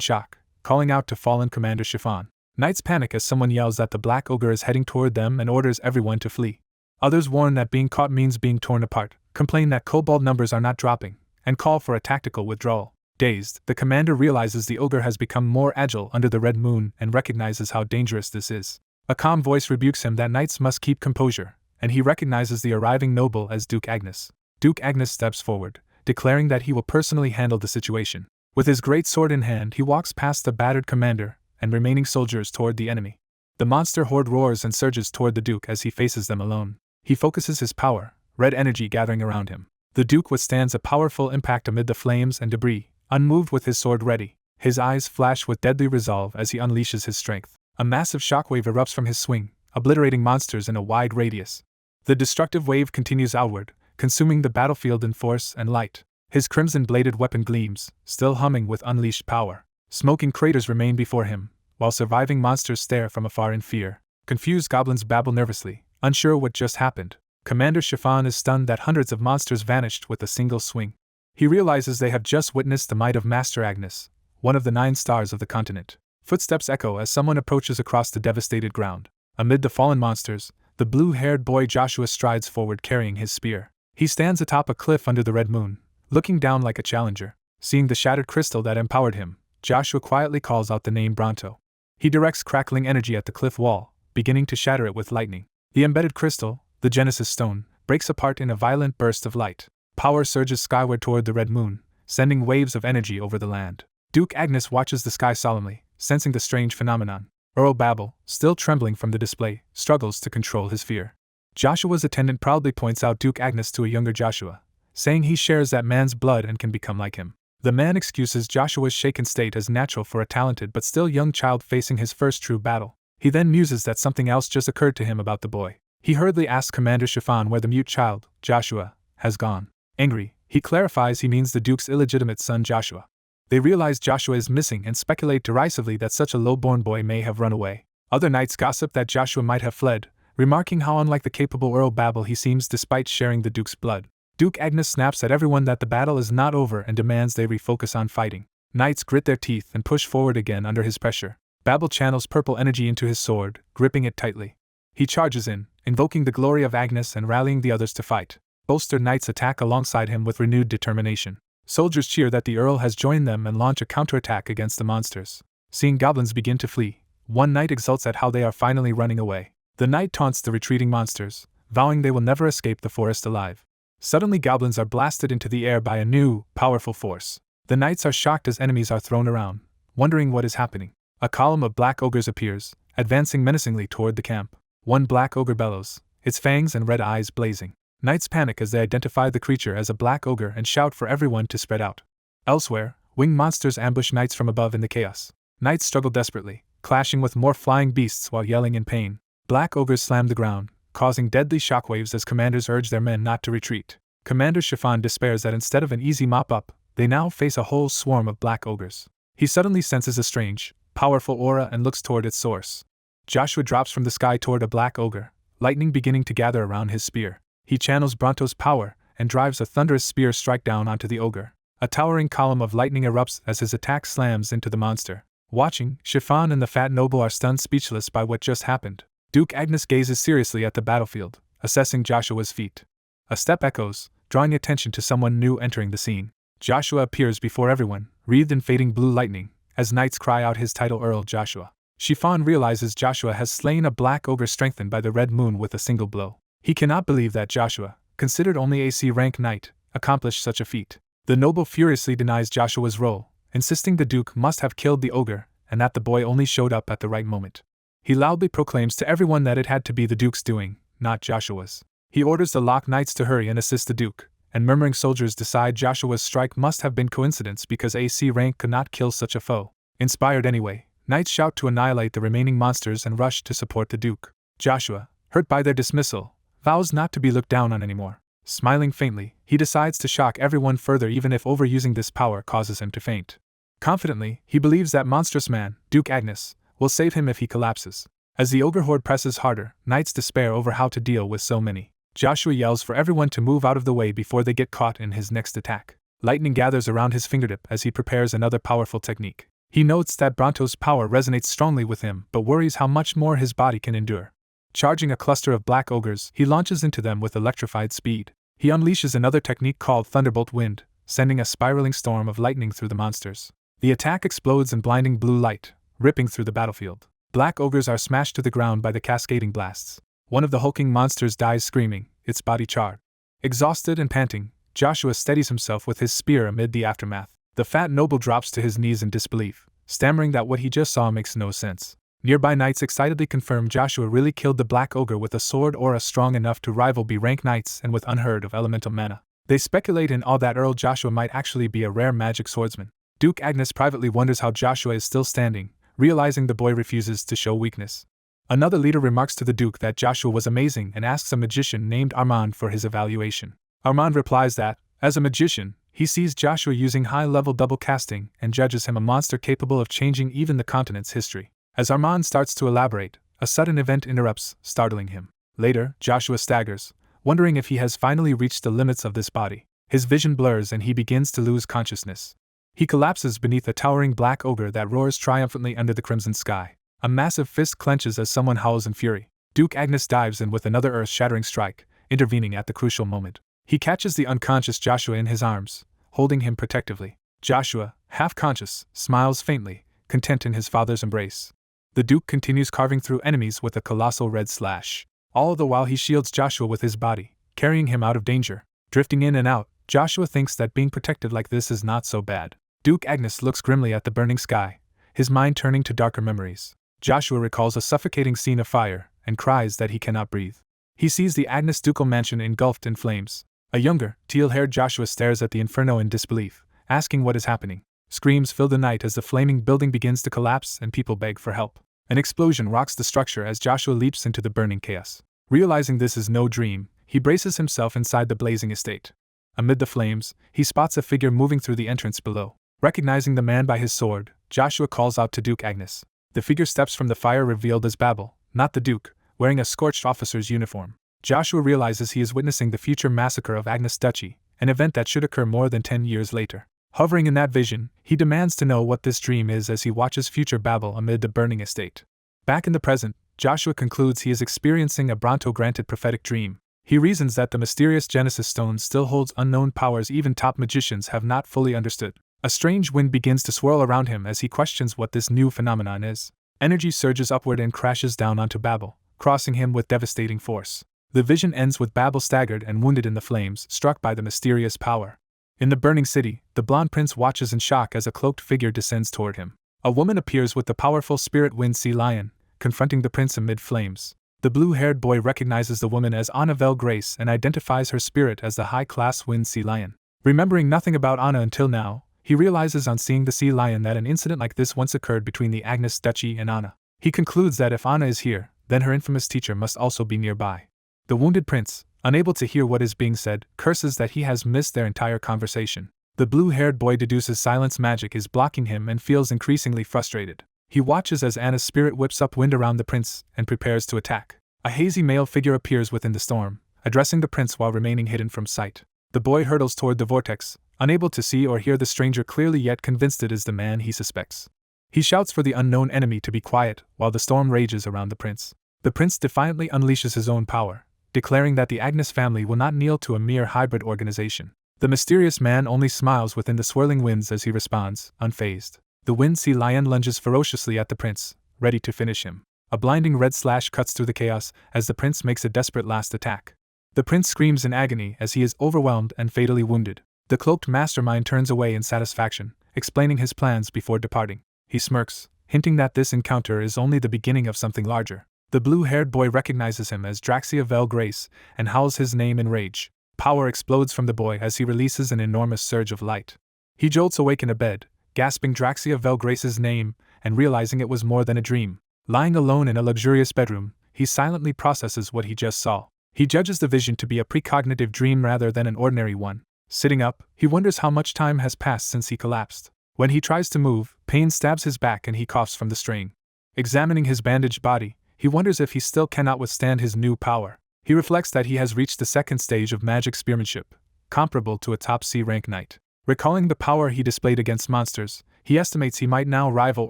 shock, calling out to fallen Commander Chiffon. Knights panic as someone yells that the black ogre is heading toward them and orders everyone to flee. Others warn that being caught means being torn apart, complain that kobold numbers are not dropping, and call for a tactical withdrawal. Dazed, the commander realizes the ogre has become more agile under the red moon and recognizes how dangerous this is. A calm voice rebukes him that knights must keep composure, and he recognizes the arriving noble as Duke Agnes. Duke Agnes steps forward, declaring that he will personally handle the situation. With his great sword in hand, he walks past the battered commander and remaining soldiers toward the enemy. The monster horde roars and surges toward the Duke as he faces them alone. He focuses his power, red energy gathering around him. The Duke withstands a powerful impact amid the flames and debris, unmoved with his sword ready. His eyes flash with deadly resolve as he unleashes his strength. A massive shockwave erupts from his swing, obliterating monsters in a wide radius. The destructive wave continues outward, consuming the battlefield in force and light. His crimson-bladed weapon gleams, still humming with unleashed power. Smoking craters remain before him, while surviving monsters stare from afar in fear. Confused goblins babble nervously, unsure what just happened. Commander Chiffon is stunned that hundreds of monsters vanished with a single swing. He realizes they have just witnessed the might of Master Agnes, one of the 9 stars of the continent. Footsteps echo as someone approaches across the devastated ground. Amid the fallen monsters, the blue-haired boy Joshua strides forward carrying his spear. He stands atop a cliff under the red moon, looking down like a challenger. Seeing the shattered crystal that empowered him, Joshua quietly calls out the name Bronto. He directs crackling energy at the cliff wall, beginning to shatter it with lightning. The embedded crystal, the Genesis stone, breaks apart in a violent burst of light. Power surges skyward toward the red moon, sending waves of energy over the land. Duke Agnes watches the sky solemnly, sensing the strange phenomenon. Earl Babel, still trembling from the display, struggles to control his fear. Joshua's attendant proudly points out Duke Agnes to a younger Joshua, saying he shares that man's blood and can become like him. The man excuses Joshua's shaken state as natural for a talented but still young child facing his first true battle. He then muses that something else just occurred to him about the boy. He hurriedly asks Commander Chiffon where the mute child, Joshua, has gone. Angry, he clarifies he means the Duke's illegitimate son Joshua. They realize Joshua is missing and speculate derisively that such a low-born boy may have run away. Other knights gossip that Joshua might have fled, remarking how unlike the capable Earl Babel he seems despite sharing the Duke's blood. Duke Agnes snaps at everyone that the battle is not over and demands they refocus on fighting. Knights grit their teeth and push forward again under his pressure. Babel channels purple energy into his sword, gripping it tightly. He charges in, invoking the glory of Agnes and rallying the others to fight. Bolstered knights attack alongside him with renewed determination. Soldiers cheer that the Earl has joined them and launch a counterattack against the monsters. Seeing goblins begin to flee, one knight exults at how they are finally running away. The knight taunts the retreating monsters, vowing they will never escape the forest alive. Suddenly goblins are blasted into the air by a new, powerful force. The knights are shocked as enemies are thrown around, wondering what is happening. A column of black ogres appears, advancing menacingly toward the camp. One black ogre bellows, its fangs and red eyes blazing. Knights panic as they identify the creature as a black ogre and shout for everyone to spread out. Elsewhere, winged monsters ambush knights from above in the chaos. Knights struggle desperately, clashing with more flying beasts while yelling in pain. Black ogres slam the ground, causing deadly shockwaves as commanders urge their men not to retreat. Commander Chiffon despairs that instead of an easy mop-up, they now face a whole swarm of black ogres. He suddenly senses a strange, powerful aura and looks toward its source. Joshua drops from the sky toward a black ogre, lightning beginning to gather around his spear. He channels Bronto's power and drives a thunderous spear strike down onto the ogre. A towering column of lightning erupts as his attack slams into the monster. Watching, Chiffon and the fat noble are stunned speechless by what just happened. Duke Agnes gazes seriously at the battlefield, assessing Joshua's feat. A step echoes, drawing attention to someone new entering the scene. Joshua appears before everyone, wreathed in fading blue lightning, as knights cry out his title Earl Joshua. Chiffon realizes Joshua has slain a black ogre strengthened by the red moon with a single blow. He cannot believe that Joshua, considered only a C-rank knight, accomplished such a feat. The noble furiously denies Joshua's role, insisting the Duke must have killed the ogre, and that the boy only showed up at the right moment. He loudly proclaims to everyone that it had to be the Duke's doing, not Joshua's. He orders the Lock Knights to hurry and assist the Duke, and murmuring soldiers decide Joshua's strike must have been coincidence because a C-rank could not kill such a foe. Inspired anyway, knights shout to annihilate the remaining monsters and rush to support the Duke. Joshua, hurt by their dismissal, vows not to be looked down on anymore. Smiling faintly, he decides to shock everyone further even if overusing this power causes him to faint. Confidently, he believes that monstrous man, Duke Agnes, will save him if he collapses. As the ogre horde presses harder, knights despair over how to deal with so many. Joshua yells for everyone to move out of the way before they get caught in his next attack. Lightning gathers around his fingertip as he prepares another powerful technique. He notes that Bronto's power resonates strongly with him but worries how much more his body can endure. Charging a cluster of black ogres, he launches into them with electrified speed. He unleashes another technique called Thunderbolt Wind, sending a spiraling storm of lightning through the monsters. The attack explodes in blinding blue light, ripping through the battlefield. Black ogres are smashed to the ground by the cascading blasts. One of the hulking monsters dies screaming, its body charred. Exhausted and panting, Joshua steadies himself with his spear amid the aftermath. The fat noble drops to his knees in disbelief, stammering that what he just saw makes no sense. Nearby knights excitedly confirm Joshua really killed the black ogre with a sword aura strong enough to rival B-rank knights and with unheard of elemental mana. They speculate in awe that Earl Joshua might actually be a rare magic swordsman. Duke Agnes privately wonders how Joshua is still standing, realizing the boy refuses to show weakness. Another leader remarks to the Duke that Joshua was amazing and asks a magician named Armand for his evaluation. Armand replies that, as a magician, he sees Joshua using high-level double casting and judges him a monster capable of changing even the continent's history. As Armand starts to elaborate, a sudden event interrupts, startling him. Later, Joshua staggers, wondering if he has finally reached the limits of this body. His vision blurs and he begins to lose consciousness. He collapses beneath a towering black ogre that roars triumphantly under the crimson sky. A massive fist clenches as someone howls in fury. Duke Agnes dives in with another earth-shattering strike, intervening at the crucial moment. He catches the unconscious Joshua in his arms, holding him protectively. Joshua, half-conscious, smiles faintly, content in his father's embrace. The Duke continues carving through enemies with a colossal red slash. All the while he shields Joshua with his body, carrying him out of danger. Drifting in and out, Joshua thinks that being protected like this is not so bad. Duke Agnes looks grimly at the burning sky, his mind turning to darker memories. Joshua recalls a suffocating scene of fire, and cries that he cannot breathe. He sees the Agnes ducal mansion engulfed in flames. A younger, teal-haired Joshua stares at the inferno in disbelief, asking what is happening. Screams fill the night as the flaming building begins to collapse and people beg for help. An explosion rocks the structure as Joshua leaps into the burning chaos. Realizing this is no dream, he braces himself inside the blazing estate. Amid the flames, he spots a figure moving through the entrance below. Recognizing the man by his sword, Joshua calls out to Duke Agnes. The figure steps from the fire revealed as Babel, not the Duke, wearing a scorched officer's uniform. Joshua realizes he is witnessing the future massacre of Agnes Duchy, an event that should occur more than 10 years later. Hovering in that vision, he demands to know what this dream is as he watches future Babel amid the burning estate. Back in the present, Joshua concludes he is experiencing a Bronto-granted prophetic dream. He reasons that the mysterious Genesis stone still holds unknown powers even top magicians have not fully understood. A strange wind begins to swirl around him as he questions what this new phenomenon is. Energy surges upward and crashes down onto Babel, crossing him with devastating force. The vision ends with Babel staggered and wounded in the flames, struck by the mysterious power. In the burning city, the blonde prince watches in shock as a cloaked figure descends toward him. A woman appears with the powerful spirit wind sea lion, confronting the prince amid flames. The blue-haired boy recognizes the woman as Anna Vel Grace and identifies her spirit as the high-class wind sea lion. Remembering nothing about Anna until now, he realizes on seeing the sea lion that an incident like this once occurred between the Agnes Duchy and Anna. He concludes that if Anna is here, then her infamous teacher must also be nearby. The wounded prince, unable to hear what is being said, curses that he has missed their entire conversation. The blue-haired boy deduces silence magic is blocking him and feels increasingly frustrated. He watches as Anna's spirit whips up wind around the prince and prepares to attack. A hazy male figure appears within the storm, addressing the prince while remaining hidden from sight. The boy hurtles toward the vortex, unable to see or hear the stranger clearly yet convinced it is the man he suspects. He shouts for the unknown enemy to be quiet while the storm rages around the prince. The prince defiantly unleashes his own power, declaring that the Agnes family will not kneel to a mere hybrid organization. The mysterious man only smiles within the swirling winds as he responds, unfazed. The wind sea lion lunges ferociously at the prince, ready to finish him. A blinding red slash cuts through the chaos as the prince makes a desperate last attack. The prince screams in agony as he is overwhelmed and fatally wounded. The cloaked mastermind turns away in satisfaction, explaining his plans before departing. He smirks, hinting that this encounter is only the beginning of something larger. The blue-haired boy recognizes him as Draxia Vel Grace and howls his name in rage. Power explodes from the boy as he releases an enormous surge of light. He jolts awake in a bed, gasping Draxia Vel Grace's name and realizing it was more than a dream. Lying alone in a luxurious bedroom, he silently processes what he just saw. He judges the vision to be a precognitive dream rather than an ordinary one. Sitting up, he wonders how much time has passed since he collapsed. When he tries to move, pain stabs his back and he coughs from the strain. Examining his bandaged body, he wonders if he still cannot withstand his new power. He reflects that he has reached the second stage of magic spearmanship, comparable to a top C-rank knight. Recalling the power he displayed against monsters, he estimates he might now rival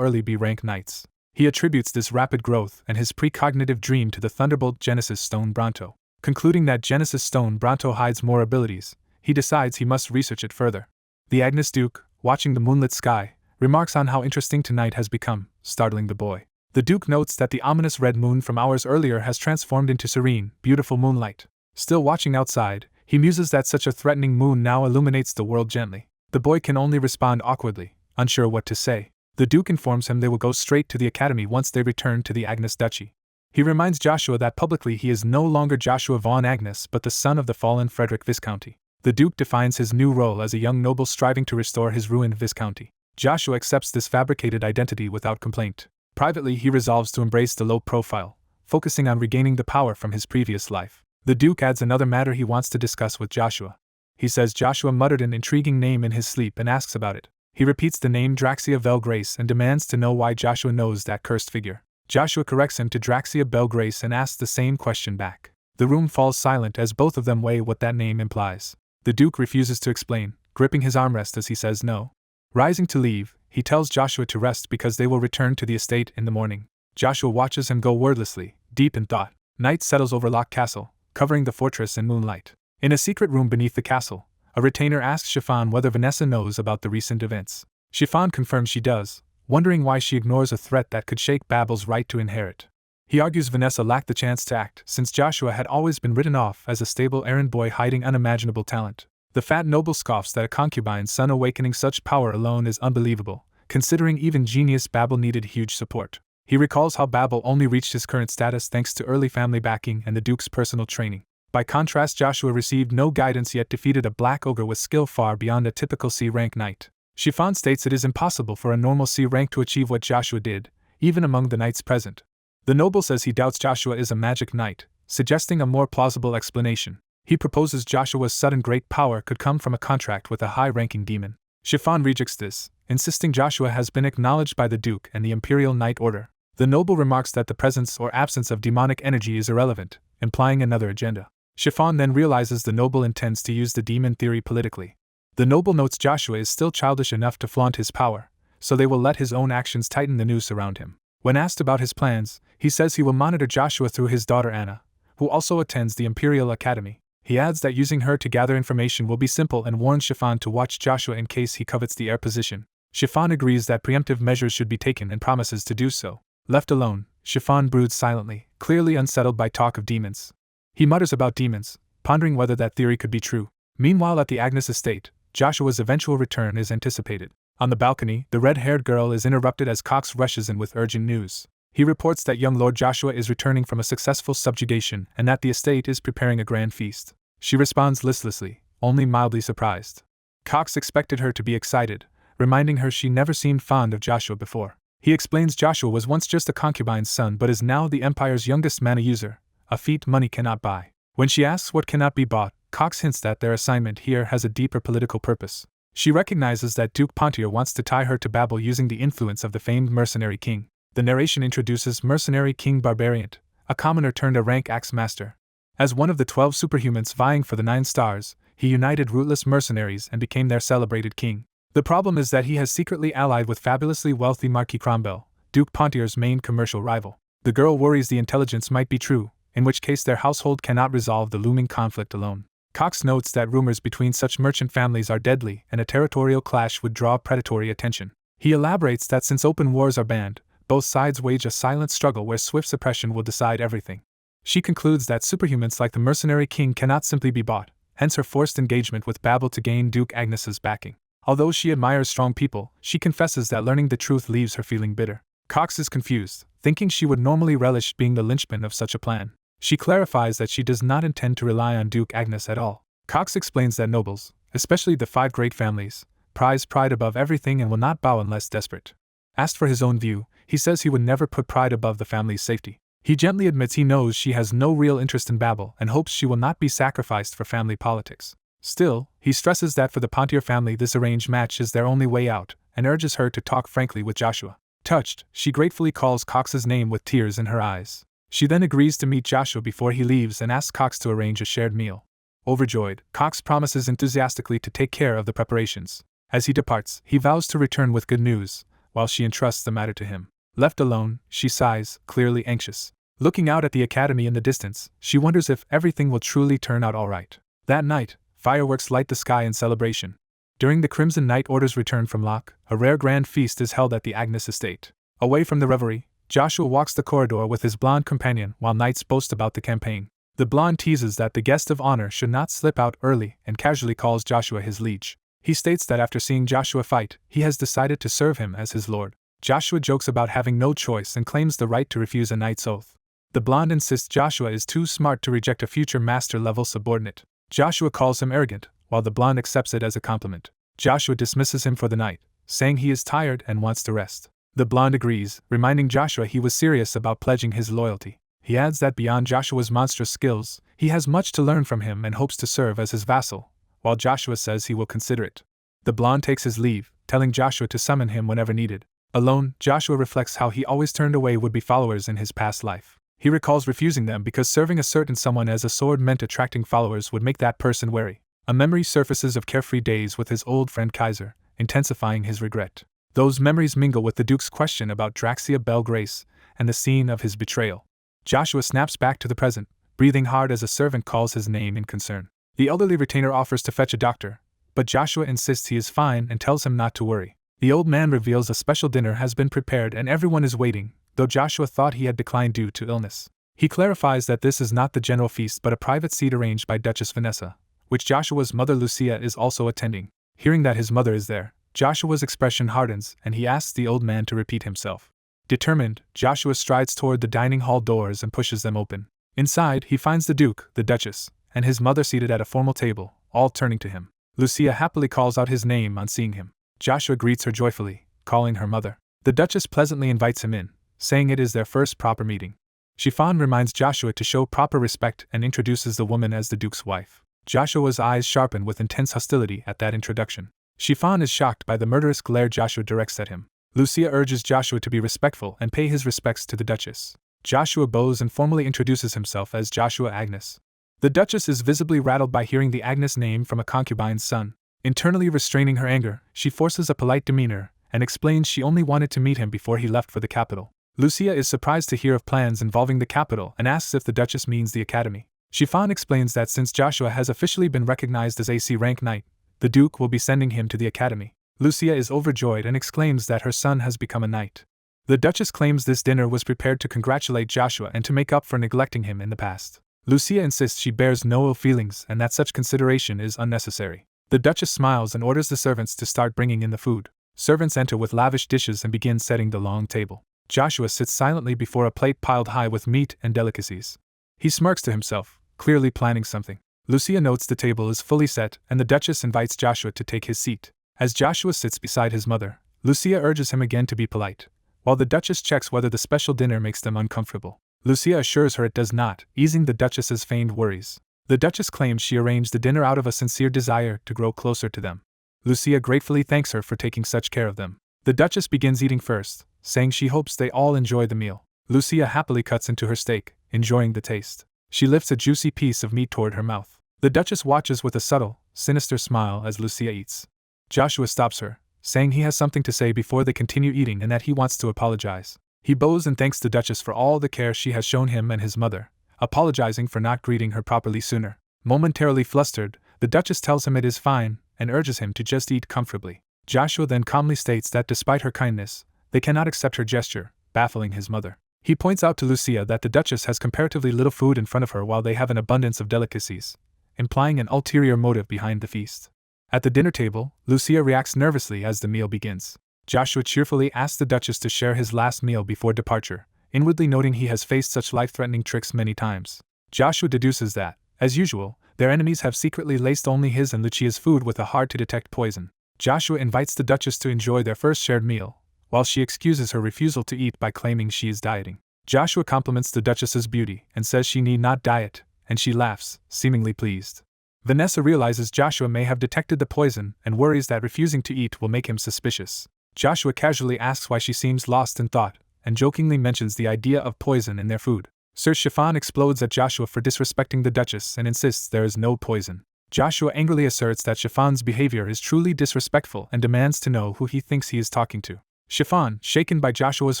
early B-rank knights. He attributes this rapid growth and his precognitive dream to the Thunderbolt Genesis Stone Bronto. Concluding that Genesis Stone Bronto hides more abilities, he decides he must research it further. The Agnes Duke, watching the moonlit sky, remarks on how interesting tonight has become, startling the boy. The Duke notes that the ominous red moon from hours earlier has transformed into serene, beautiful moonlight. Still watching outside, he muses that such a threatening moon now illuminates the world gently. The boy can only respond awkwardly, unsure what to say. The Duke informs him they will go straight to the academy once they return to the Agnes Duchy. He reminds Joshua that publicly he is no longer Joshua von Agnes but the son of the fallen Frederick Viscounty. The Duke defines his new role as a young noble striving to restore his ruined Viscounty. Joshua accepts this fabricated identity without complaint. Privately, he resolves to embrace the low profile, focusing on regaining the power from his previous life. The Duke adds another matter he wants to discuss with Joshua. He says Joshua muttered an intriguing name in his sleep and asks about it. He repeats the name Draxia Vel Grace and demands to know why Joshua knows that cursed figure. Joshua corrects him to Draxia Bel Grace and asks the same question back. The room falls silent as both of them weigh what that name implies. The Duke refuses to explain, gripping his armrest as he says no. Rising to leave, he tells Joshua to rest because they will return to the estate in the morning. Joshua watches him go wordlessly, deep in thought. Night settles over Lock Castle, covering the fortress in moonlight. In a secret room beneath the castle, a retainer asks Chiffon whether Vanessa knows about the recent events. Chiffon confirms she does, wondering why she ignores a threat that could shake Babel's right to inherit. He argues Vanessa lacked the chance to act, since Joshua had always been written off as a stable errand boy hiding unimaginable talent. The fat noble scoffs that a concubine's son awakening such power alone is unbelievable, considering even genius Babel needed huge support. He recalls how Babel only reached his current status thanks to early family backing and the Duke's personal training. By contrast, Joshua received no guidance yet defeated a black ogre with skill far beyond a typical C-rank knight. Chiffon states it is impossible for a normal C-rank to achieve what Joshua did, even among the knights present. The noble says he doubts Joshua is a magic knight, suggesting a more plausible explanation. He proposes Joshua's sudden great power could come from a contract with a high-ranking demon. Chiffon rejects this, insisting Joshua has been acknowledged by the Duke and the Imperial Knight Order. The noble remarks that the presence or absence of demonic energy is irrelevant, implying another agenda. Chiffon then realizes the noble intends to use the demon theory politically. The noble notes Joshua is still childish enough to flaunt his power, so they will let his own actions tighten the noose around him. When asked about his plans, he says he will monitor Joshua through his daughter Anna, who also attends the Imperial Academy. He adds that using her to gather information will be simple and warns Chiffon to watch Joshua in case he covets the heir position. Chiffon agrees that preemptive measures should be taken and promises to do so. Left alone, Chiffon broods silently, clearly unsettled by talk of demons. He mutters about demons, pondering whether that theory could be true. Meanwhile, at the Agnes estate, Joshua's eventual return is anticipated. On the balcony, the red-haired girl is interrupted as Cox rushes in with urgent news. He reports that young Lord Joshua is returning from a successful subjugation and that the estate is preparing a grand feast. She responds listlessly, only mildly surprised. Cox expected her to be excited, reminding her she never seemed fond of Joshua before. He explains Joshua was once just a concubine's son but is now the Empire's youngest mana user, a feat money cannot buy. When she asks what cannot be bought, Cox hints that their assignment here has a deeper political purpose. She recognizes that Duke Pontier wants to tie her to Babel using the influence of the famed mercenary king. The narration introduces Mercenary King Barbariant, a commoner turned a rank axe master. As one of the 12 superhumans vying for the 9 stars, he united rootless mercenaries and became their celebrated king. The problem is that he has secretly allied with fabulously wealthy Marquis Cromwell, Duke Pontier's main commercial rival. The girl worries the intelligence might be true, in which case their household cannot resolve the looming conflict alone. Cox notes that rumors between such merchant families are deadly and a territorial clash would draw predatory attention. He elaborates that since open wars are banned, both sides wage a silent struggle where swift suppression will decide everything. She concludes that superhumans like the mercenary king cannot simply be bought, hence her forced engagement with Babel to gain Duke Agnes's backing. Although she admires strong people, she confesses that learning the truth leaves her feeling bitter. Cox is confused, thinking she would normally relish being the linchpin of such a plan. She clarifies that she does not intend to rely on Duke Agnes at all. Cox explains that nobles, especially the 5 great families, prize pride above everything and will not bow unless desperate. Asked for his own view, he says he would never put pride above the family's safety. He gently admits he knows she has no real interest in Babel and hopes she will not be sacrificed for family politics. Still, he stresses that for the Pontier family this arranged match is their only way out, and urges her to talk frankly with Joshua. Touched, she gratefully calls Cox's name with tears in her eyes. She then agrees to meet Joshua before he leaves and asks Cox to arrange a shared meal. Overjoyed, Cox promises enthusiastically to take care of the preparations. As he departs, he vows to return with good news, while she entrusts the matter to him. Left alone, she sighs, clearly anxious. Looking out at the academy in the distance, she wonders if everything will truly turn out all right. That night, fireworks light the sky in celebration. During the Crimson Night Order's return from Locke, a rare grand feast is held at the Agnes estate. Away from the revelry, Joshua walks the corridor with his blonde companion while knights boast about the campaign. The blonde teases that the guest of honor should not slip out early and casually calls Joshua his liege. He states that after seeing Joshua fight, he has decided to serve him as his lord. Joshua jokes about having no choice and claims the right to refuse a knight's oath. The blonde insists Joshua is too smart to reject a future master-level subordinate. Joshua calls him arrogant, while the blonde accepts it as a compliment. Joshua dismisses him for the night, saying he is tired and wants to rest. The blonde agrees, reminding Joshua he was serious about pledging his loyalty. He adds that beyond Joshua's monstrous skills, he has much to learn from him and hopes to serve as his vassal, while Joshua says he will consider it. The blonde takes his leave, telling Joshua to summon him whenever needed. Alone, Joshua reflects how he always turned away would-be followers in his past life. He recalls refusing them because serving a certain someone as a sword meant attracting followers would make that person wary. A memory surfaces of carefree days with his old friend Kaiser, intensifying his regret. Those memories mingle with the Duke's question about Draxia Belle Grace and the scene of his betrayal. Joshua snaps back to the present, breathing hard as a servant calls his name in concern. The elderly retainer offers to fetch a doctor, but Joshua insists he is fine and tells him not to worry. The old man reveals a special dinner has been prepared and everyone is waiting, though Joshua thought he had declined due to illness. He clarifies that this is not the general feast but a private seat arranged by Duchess Vanessa, which Joshua's mother Lucia is also attending. Hearing that his mother is there, Joshua's expression hardens and he asks the old man to repeat himself. Determined, Joshua strides toward the dining hall doors and pushes them open. Inside, he finds the Duke, the Duchess, and his mother seated at a formal table, all turning to him. Lucia happily calls out his name on seeing him. Joshua greets her joyfully, calling her mother. The Duchess pleasantly invites him in, saying it is their first proper meeting. Chiffon reminds Joshua to show proper respect and introduces the woman as the Duke's wife. Joshua's eyes sharpen with intense hostility at that introduction. Chiffon is shocked by the murderous glare Joshua directs at him. Lucia urges Joshua to be respectful and pay his respects to the Duchess. Joshua bows and formally introduces himself as Joshua Agnes. The Duchess is visibly rattled by hearing the Agnes name from a concubine's son. Internally restraining her anger, she forces a polite demeanor and explains she only wanted to meet him before he left for the capital. Lucia is surprised to hear of plans involving the capital and asks if the Duchess means the academy. Chiffon explains that since Joshua has officially been recognized as AC rank knight, the Duke will be sending him to the academy. Lucia is overjoyed and exclaims that her son has become a knight. The Duchess claims this dinner was prepared to congratulate Joshua and to make up for neglecting him in the past. Lucia insists she bears no ill feelings and that such consideration is unnecessary. The Duchess smiles and orders the servants to start bringing in the food. Servants enter with lavish dishes and begin setting the long table. Joshua sits silently before a plate piled high with meat and delicacies. He smirks to himself, clearly planning something. Lucia notes the table is fully set and the Duchess invites Joshua to take his seat. As Joshua sits beside his mother, Lucia urges him again to be polite, while the Duchess checks whether the special dinner makes them uncomfortable. Lucia assures her it does not, easing the Duchess's feigned worries. The Duchess claims she arranged the dinner out of a sincere desire to grow closer to them. Lucia gratefully thanks her for taking such care of them. The Duchess begins eating first, saying she hopes they all enjoy the meal. Lucia happily cuts into her steak, enjoying the taste. She lifts a juicy piece of meat toward her mouth. The Duchess watches with a subtle, sinister smile as Lucia eats. Joshua stops her, saying he has something to say before they continue eating and that he wants to apologize. He bows and thanks the Duchess for all the care she has shown him and his mother, apologizing for not greeting her properly sooner. Momentarily flustered, the Duchess tells him it is fine and urges him to just eat comfortably. Joshua then calmly states that despite her kindness, they cannot accept her gesture, baffling his mother. He points out to Lucia that the Duchess has comparatively little food in front of her while they have an abundance of delicacies, implying an ulterior motive behind the feast. At the dinner table, Lucia reacts nervously as the meal begins. Joshua cheerfully asks the Duchess to share his last meal before departure, inwardly noting he has faced such life-threatening tricks many times. Joshua deduces that, as usual, their enemies have secretly laced only his and Lucia's food with a hard-to-detect poison. Joshua invites the Duchess to enjoy their first shared meal, while she excuses her refusal to eat by claiming she is dieting. Joshua compliments the Duchess's beauty and says she need not diet, and she laughs, seemingly pleased. Vanessa realizes Joshua may have detected the poison and worries that refusing to eat will make him suspicious. Joshua casually asks why she seems lost in thought, and jokingly mentions the idea of poison in their food. Sir Chiffon explodes at Joshua for disrespecting the Duchess and insists there is no poison. Joshua angrily asserts that Chiffon's behavior is truly disrespectful and demands to know who he thinks he is talking to. Chiffon, shaken by Joshua's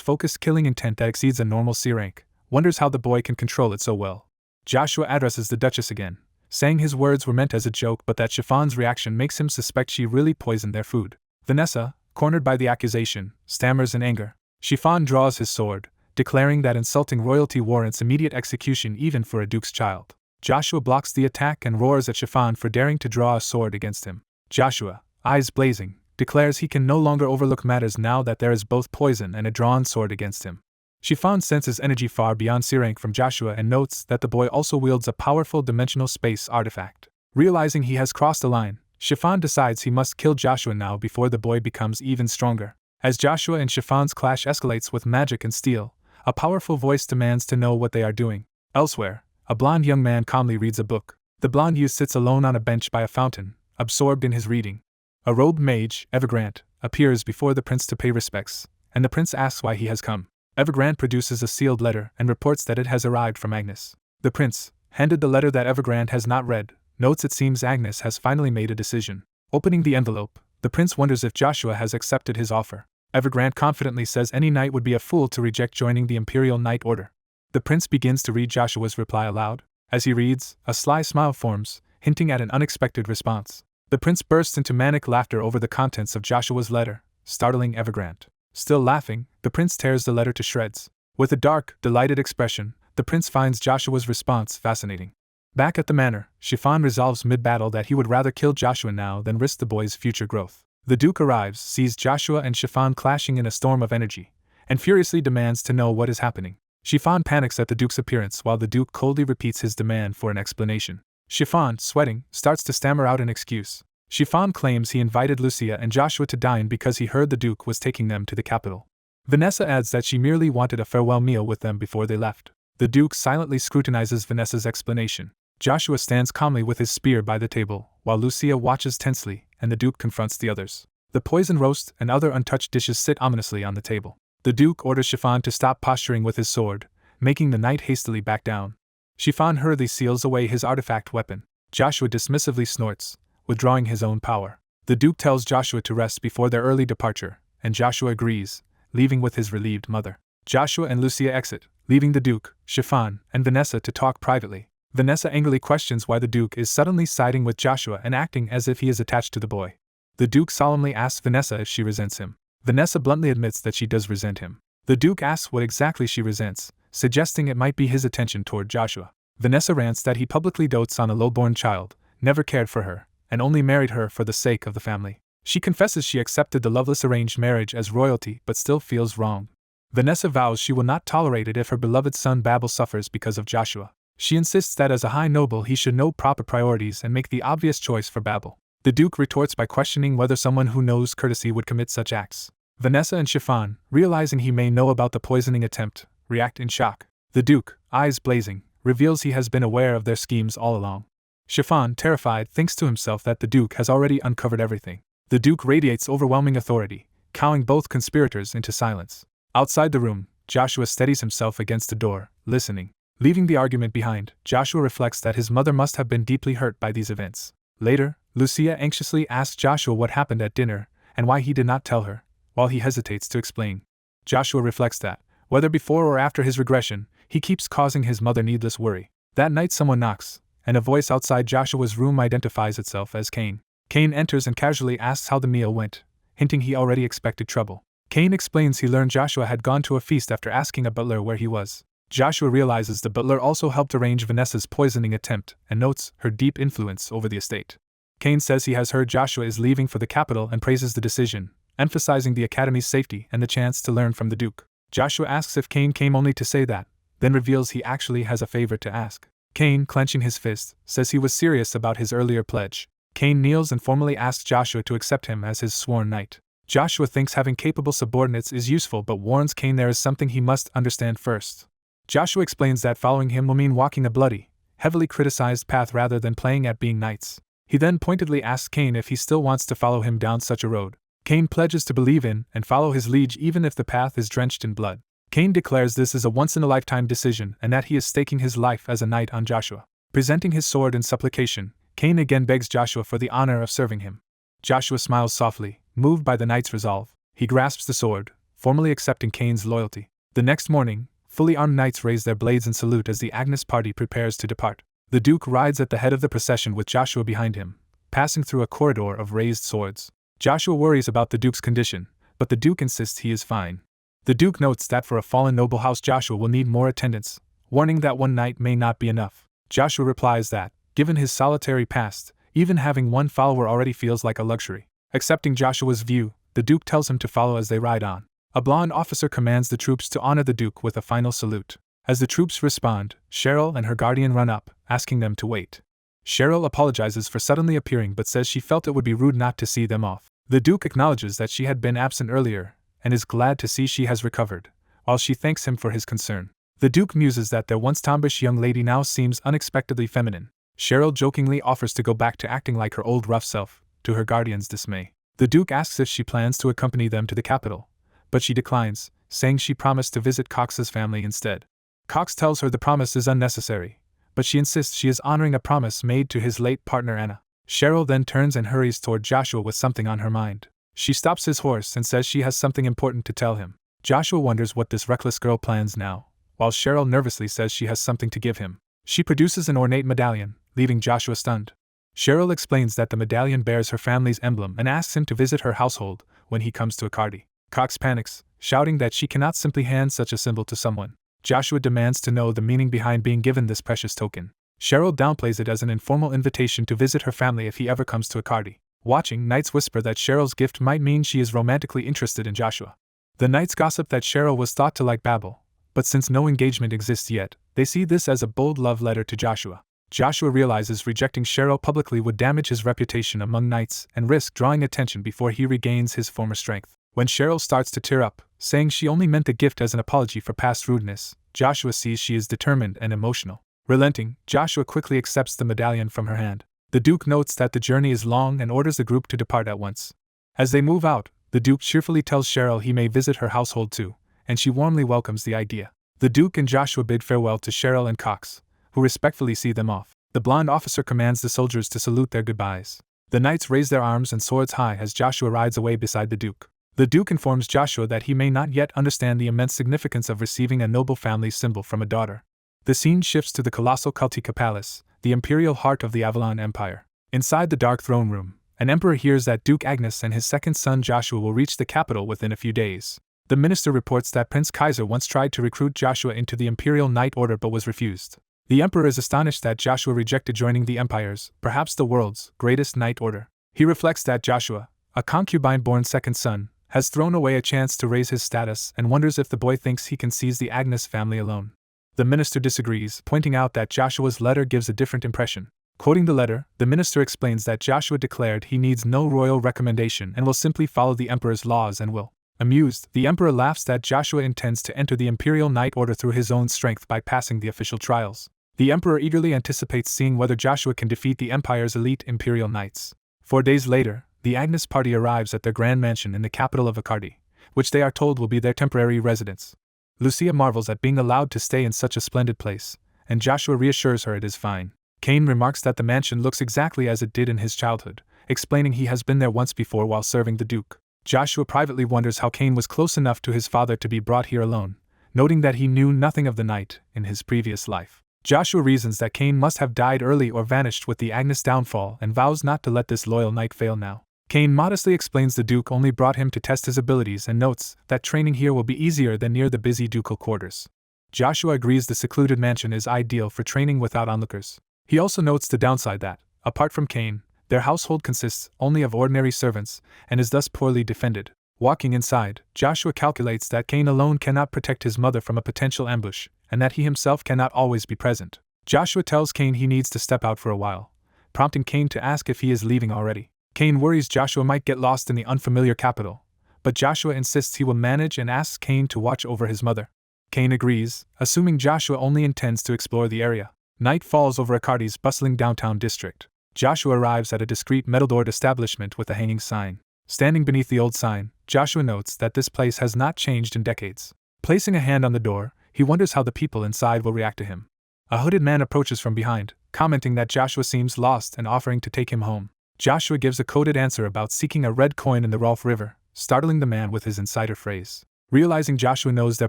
focused killing intent that exceeds a normal C rank, wonders how the boy can control it so well. Joshua addresses the Duchess again, saying his words were meant as a joke but that Chiffon's reaction makes him suspect she really poisoned their food. Vanessa, cornered by the accusation, stammers in anger. Chiffon draws his sword, declaring that insulting royalty warrants immediate execution even for a duke's child. Joshua blocks the attack and roars at Chiffon for daring to draw a sword against him. Joshua, eyes blazing, declares he can no longer overlook matters now that there is both poison and a drawn sword against him. Chiffon senses energy far beyond C rank from Joshua and notes that the boy also wields a powerful dimensional space artifact. Realizing he has crossed the line, Chiffon decides he must kill Joshua now before the boy becomes even stronger. As Joshua and Chiffon's clash escalates with magic and steel, a powerful voice demands to know what they are doing. Elsewhere, a blonde young man calmly reads a book. The blonde youth sits alone on a bench by a fountain, absorbed in his reading. A robed mage, Evergrande, appears before the prince to pay respects, and the prince asks why he has come. Evergrande produces a sealed letter and reports that it has arrived from Agnes. The prince, handed the letter that Evergrande has not read, notes it seems Agnes has finally made a decision. Opening the envelope, the prince wonders if Joshua has accepted his offer. Evergrande confidently says any knight would be a fool to reject joining the Imperial Knight Order. The prince begins to read Joshua's reply aloud. As he reads, a sly smile forms, hinting at an unexpected response. The prince bursts into manic laughter over the contents of Joshua's letter, startling Evergrande. Still laughing, the prince tears the letter to shreds. With a dark, delighted expression, the prince finds Joshua's response fascinating. Back at the manor, Chiffon resolves mid-battle that he would rather kill Joshua now than risk the boy's future growth. The duke arrives, sees Joshua and Chiffon clashing in a storm of energy, and furiously demands to know what is happening. Chiffon panics at the duke's appearance while the duke coldly repeats his demand for an explanation. Chiffon, sweating, starts to stammer out an excuse. Chiffon claims he invited Lucia and Joshua to dine because he heard the duke was taking them to the capital. Vanessa adds that she merely wanted a farewell meal with them before they left. The duke silently scrutinizes Vanessa's explanation. Joshua stands calmly with his spear by the table, while Lucia watches tensely, and the duke confronts the others. The poisoned roast and other untouched dishes sit ominously on the table. The duke orders Chiffon to stop posturing with his sword, making the knight hastily back down. Chiffon hurriedly seals away his artifact weapon. Joshua dismissively snorts, withdrawing his own power. The duke tells Joshua to rest before their early departure, and Joshua agrees, leaving with his relieved mother. Joshua and Lucia exit, leaving the duke, Chiffon, and Vanessa to talk privately. Vanessa angrily questions why the duke is suddenly siding with Joshua and acting as if he is attached to the boy. The duke solemnly asks Vanessa if she resents him. Vanessa bluntly admits that she does resent him. The duke asks what exactly she resents, suggesting it might be his attention toward Joshua. Vanessa rants that he publicly dotes on a low-born child, never cared for her, and only married her for the sake of the family. She confesses she accepted the loveless arranged marriage as royalty but still feels wrong. Vanessa vows she will not tolerate it if her beloved son Babel suffers because of Joshua. She insists that as a high noble he should know proper priorities and make the obvious choice for Babel. The duke retorts by questioning whether someone who knows courtesy would commit such acts. Vanessa and Chiffon, realizing he may know about the poisoning attempt, react in shock. The duke, eyes blazing, reveals he has been aware of their schemes all along. Chiffon, terrified, thinks to himself that the duke has already uncovered everything. The duke radiates overwhelming authority, cowing both conspirators into silence. Outside the room, Joshua steadies himself against the door, listening. Leaving the argument behind, Joshua reflects that his mother must have been deeply hurt by these events. Later, Lucia anxiously asks Joshua what happened at dinner, and why he did not tell her, while he hesitates to explain. Joshua reflects that, whether before or after his regression, he keeps causing his mother needless worry. That night someone knocks, and a voice outside Joshua's room identifies itself as Cain. Cain enters and casually asks how the meal went, hinting he already expected trouble. Cain explains he learned Joshua had gone to a feast after asking a butler where he was. Joshua realizes the butler also helped arrange Vanessa's poisoning attempt and notes her deep influence over the estate. Cain says he has heard Joshua is leaving for the capital and praises the decision, emphasizing the academy's safety and the chance to learn from the Duke. Joshua asks if Cain came only to say that, then reveals he actually has a favor to ask. Cain, clenching his fist, says he was serious about his earlier pledge. Cain kneels and formally asks Joshua to accept him as his sworn knight. Joshua thinks having capable subordinates is useful but warns Cain there is something he must understand first. Joshua explains that following him will mean walking a bloody, heavily criticized path rather than playing at being knights. He then pointedly asks Cain if he still wants to follow him down such a road. Cain pledges to believe in and follow his liege even if the path is drenched in blood. Cain declares this is a once-in-a-lifetime decision and that he is staking his life as a knight on Joshua. Presenting his sword in supplication, Cain again begs Joshua for the honor of serving him. Joshua smiles softly, moved by the knight's resolve. He grasps the sword, formally accepting Cain's loyalty. The next morning, fully armed knights raise their blades and salute as the Agnes party prepares to depart. The Duke rides at the head of the procession with Joshua behind him, passing through a corridor of raised swords. Joshua worries about the Duke's condition, but the Duke insists he is fine. The Duke notes that for a fallen noble house Joshua will need more attendants, warning that one knight may not be enough. Joshua replies that, given his solitary past, even having one follower already feels like a luxury. Accepting Joshua's view, the Duke tells him to follow as they ride on. A blonde officer commands the troops to honor the Duke with a final salute. As the troops respond, Cheryl and her guardian run up, asking them to wait. Cheryl apologizes for suddenly appearing but says she felt it would be rude not to see them off. The Duke acknowledges that she had been absent earlier, and is glad to see she has recovered, while she thanks him for his concern. The Duke muses that their once tomboyish young lady now seems unexpectedly feminine. Cheryl jokingly offers to go back to acting like her old rough self, to her guardian's dismay. The Duke asks if she plans to accompany them to the capital, but she declines, saying she promised to visit Cox's family instead. Cox tells her the promise is unnecessary, but she insists she is honoring a promise made to his late partner Anna. Cheryl then turns and hurries toward Joshua with something on her mind. She stops his horse and says she has something important to tell him. Joshua wonders what this reckless girl plans now, while Cheryl nervously says she has something to give him. She produces an ornate medallion, leaving Joshua stunned. Cheryl explains that the medallion bears her family's emblem and asks him to visit her household when he comes to Akadi. Cox panics, shouting that she cannot simply hand such a symbol to someone. Joshua demands to know the meaning behind being given this precious token. Cheryl downplays it as an informal invitation to visit her family if he ever comes to Akadi. Watching, knights whisper that Cheryl's gift might mean she is romantically interested in Joshua. The knights gossip that Cheryl was thought to like Babel, but since no engagement exists yet, they see this as a bold love letter to Joshua. Joshua realizes rejecting Cheryl publicly would damage his reputation among knights and risk drawing attention before he regains his former strength. When Cheryl starts to tear up, saying she only meant the gift as an apology for past rudeness, Joshua sees she is determined and emotional. Relenting, Joshua quickly accepts the medallion from her hand. The Duke notes that the journey is long and orders the group to depart at once. As they move out, the Duke cheerfully tells Cheryl he may visit her household too, and she warmly welcomes the idea. The Duke and Joshua bid farewell to Cheryl and Cox, who respectfully see them off. The blonde officer commands the soldiers to salute their goodbyes. The knights raise their arms and swords high as Joshua rides away beside the Duke. The Duke informs Joshua that he may not yet understand the immense significance of receiving a noble family symbol from a daughter. The scene shifts to the colossal Kultika Palace, the imperial heart of the Avalon Empire. Inside the dark throne room, an emperor hears that Duke Agnes and his second son Joshua will reach the capital within a few days. The minister reports that Prince Kaiser once tried to recruit Joshua into the Imperial Knight Order but was refused. The emperor is astonished that Joshua rejected joining the Empire's, perhaps the world's, greatest knight order. He reflects that Joshua, a concubine-born second son, has thrown away a chance to raise his status and wonders if the boy thinks he can seize the Agnes family alone. The minister disagrees, pointing out that Joshua's letter gives a different impression. Quoting the letter, the minister explains that Joshua declared he needs no royal recommendation and will simply follow the emperor's laws and will. Amused, the emperor laughs that Joshua intends to enter the Imperial Knight Order through his own strength by passing the official trials. The emperor eagerly anticipates seeing whether Joshua can defeat the Empire's elite Imperial Knights. 4 days later, the Agnes party arrives at their grand mansion in the capital of Akadi, which they are told will be their temporary residence. Lucia marvels at being allowed to stay in such a splendid place, and Joshua reassures her it is fine. Cain remarks that the mansion looks exactly as it did in his childhood, explaining he has been there once before while serving the Duke. Joshua privately wonders how Cain was close enough to his father to be brought here alone, noting that he knew nothing of the knight in his previous life. Joshua reasons that Cain must have died early or vanished with the Agnes downfall and vows not to let this loyal knight fail now. Cain modestly explains the Duke only brought him to test his abilities and notes that training here will be easier than near the busy ducal quarters. Joshua agrees the secluded mansion is ideal for training without onlookers. He also notes the downside that, apart from Cain, their household consists only of ordinary servants and is thus poorly defended. Walking inside, Joshua calculates that Cain alone cannot protect his mother from a potential ambush, and that he himself cannot always be present. Joshua tells Cain he needs to step out for a while, prompting Cain to ask if he is leaving already. Cain worries Joshua might get lost in the unfamiliar capital, but Joshua insists he will manage and asks Cain to watch over his mother. Cain agrees, assuming Joshua only intends to explore the area. Night falls over Akardi's bustling downtown district. Joshua arrives at a discreet metal-doored establishment with a hanging sign. Standing beneath the old sign, Joshua notes that this place has not changed in decades. Placing a hand on the door, he wonders how the people inside will react to him. A hooded man approaches from behind, commenting that Joshua seems lost and offering to take him home. Joshua gives a coded answer about seeking a red coin in the Rolf River, startling the man with his insider phrase. Realizing Joshua knows their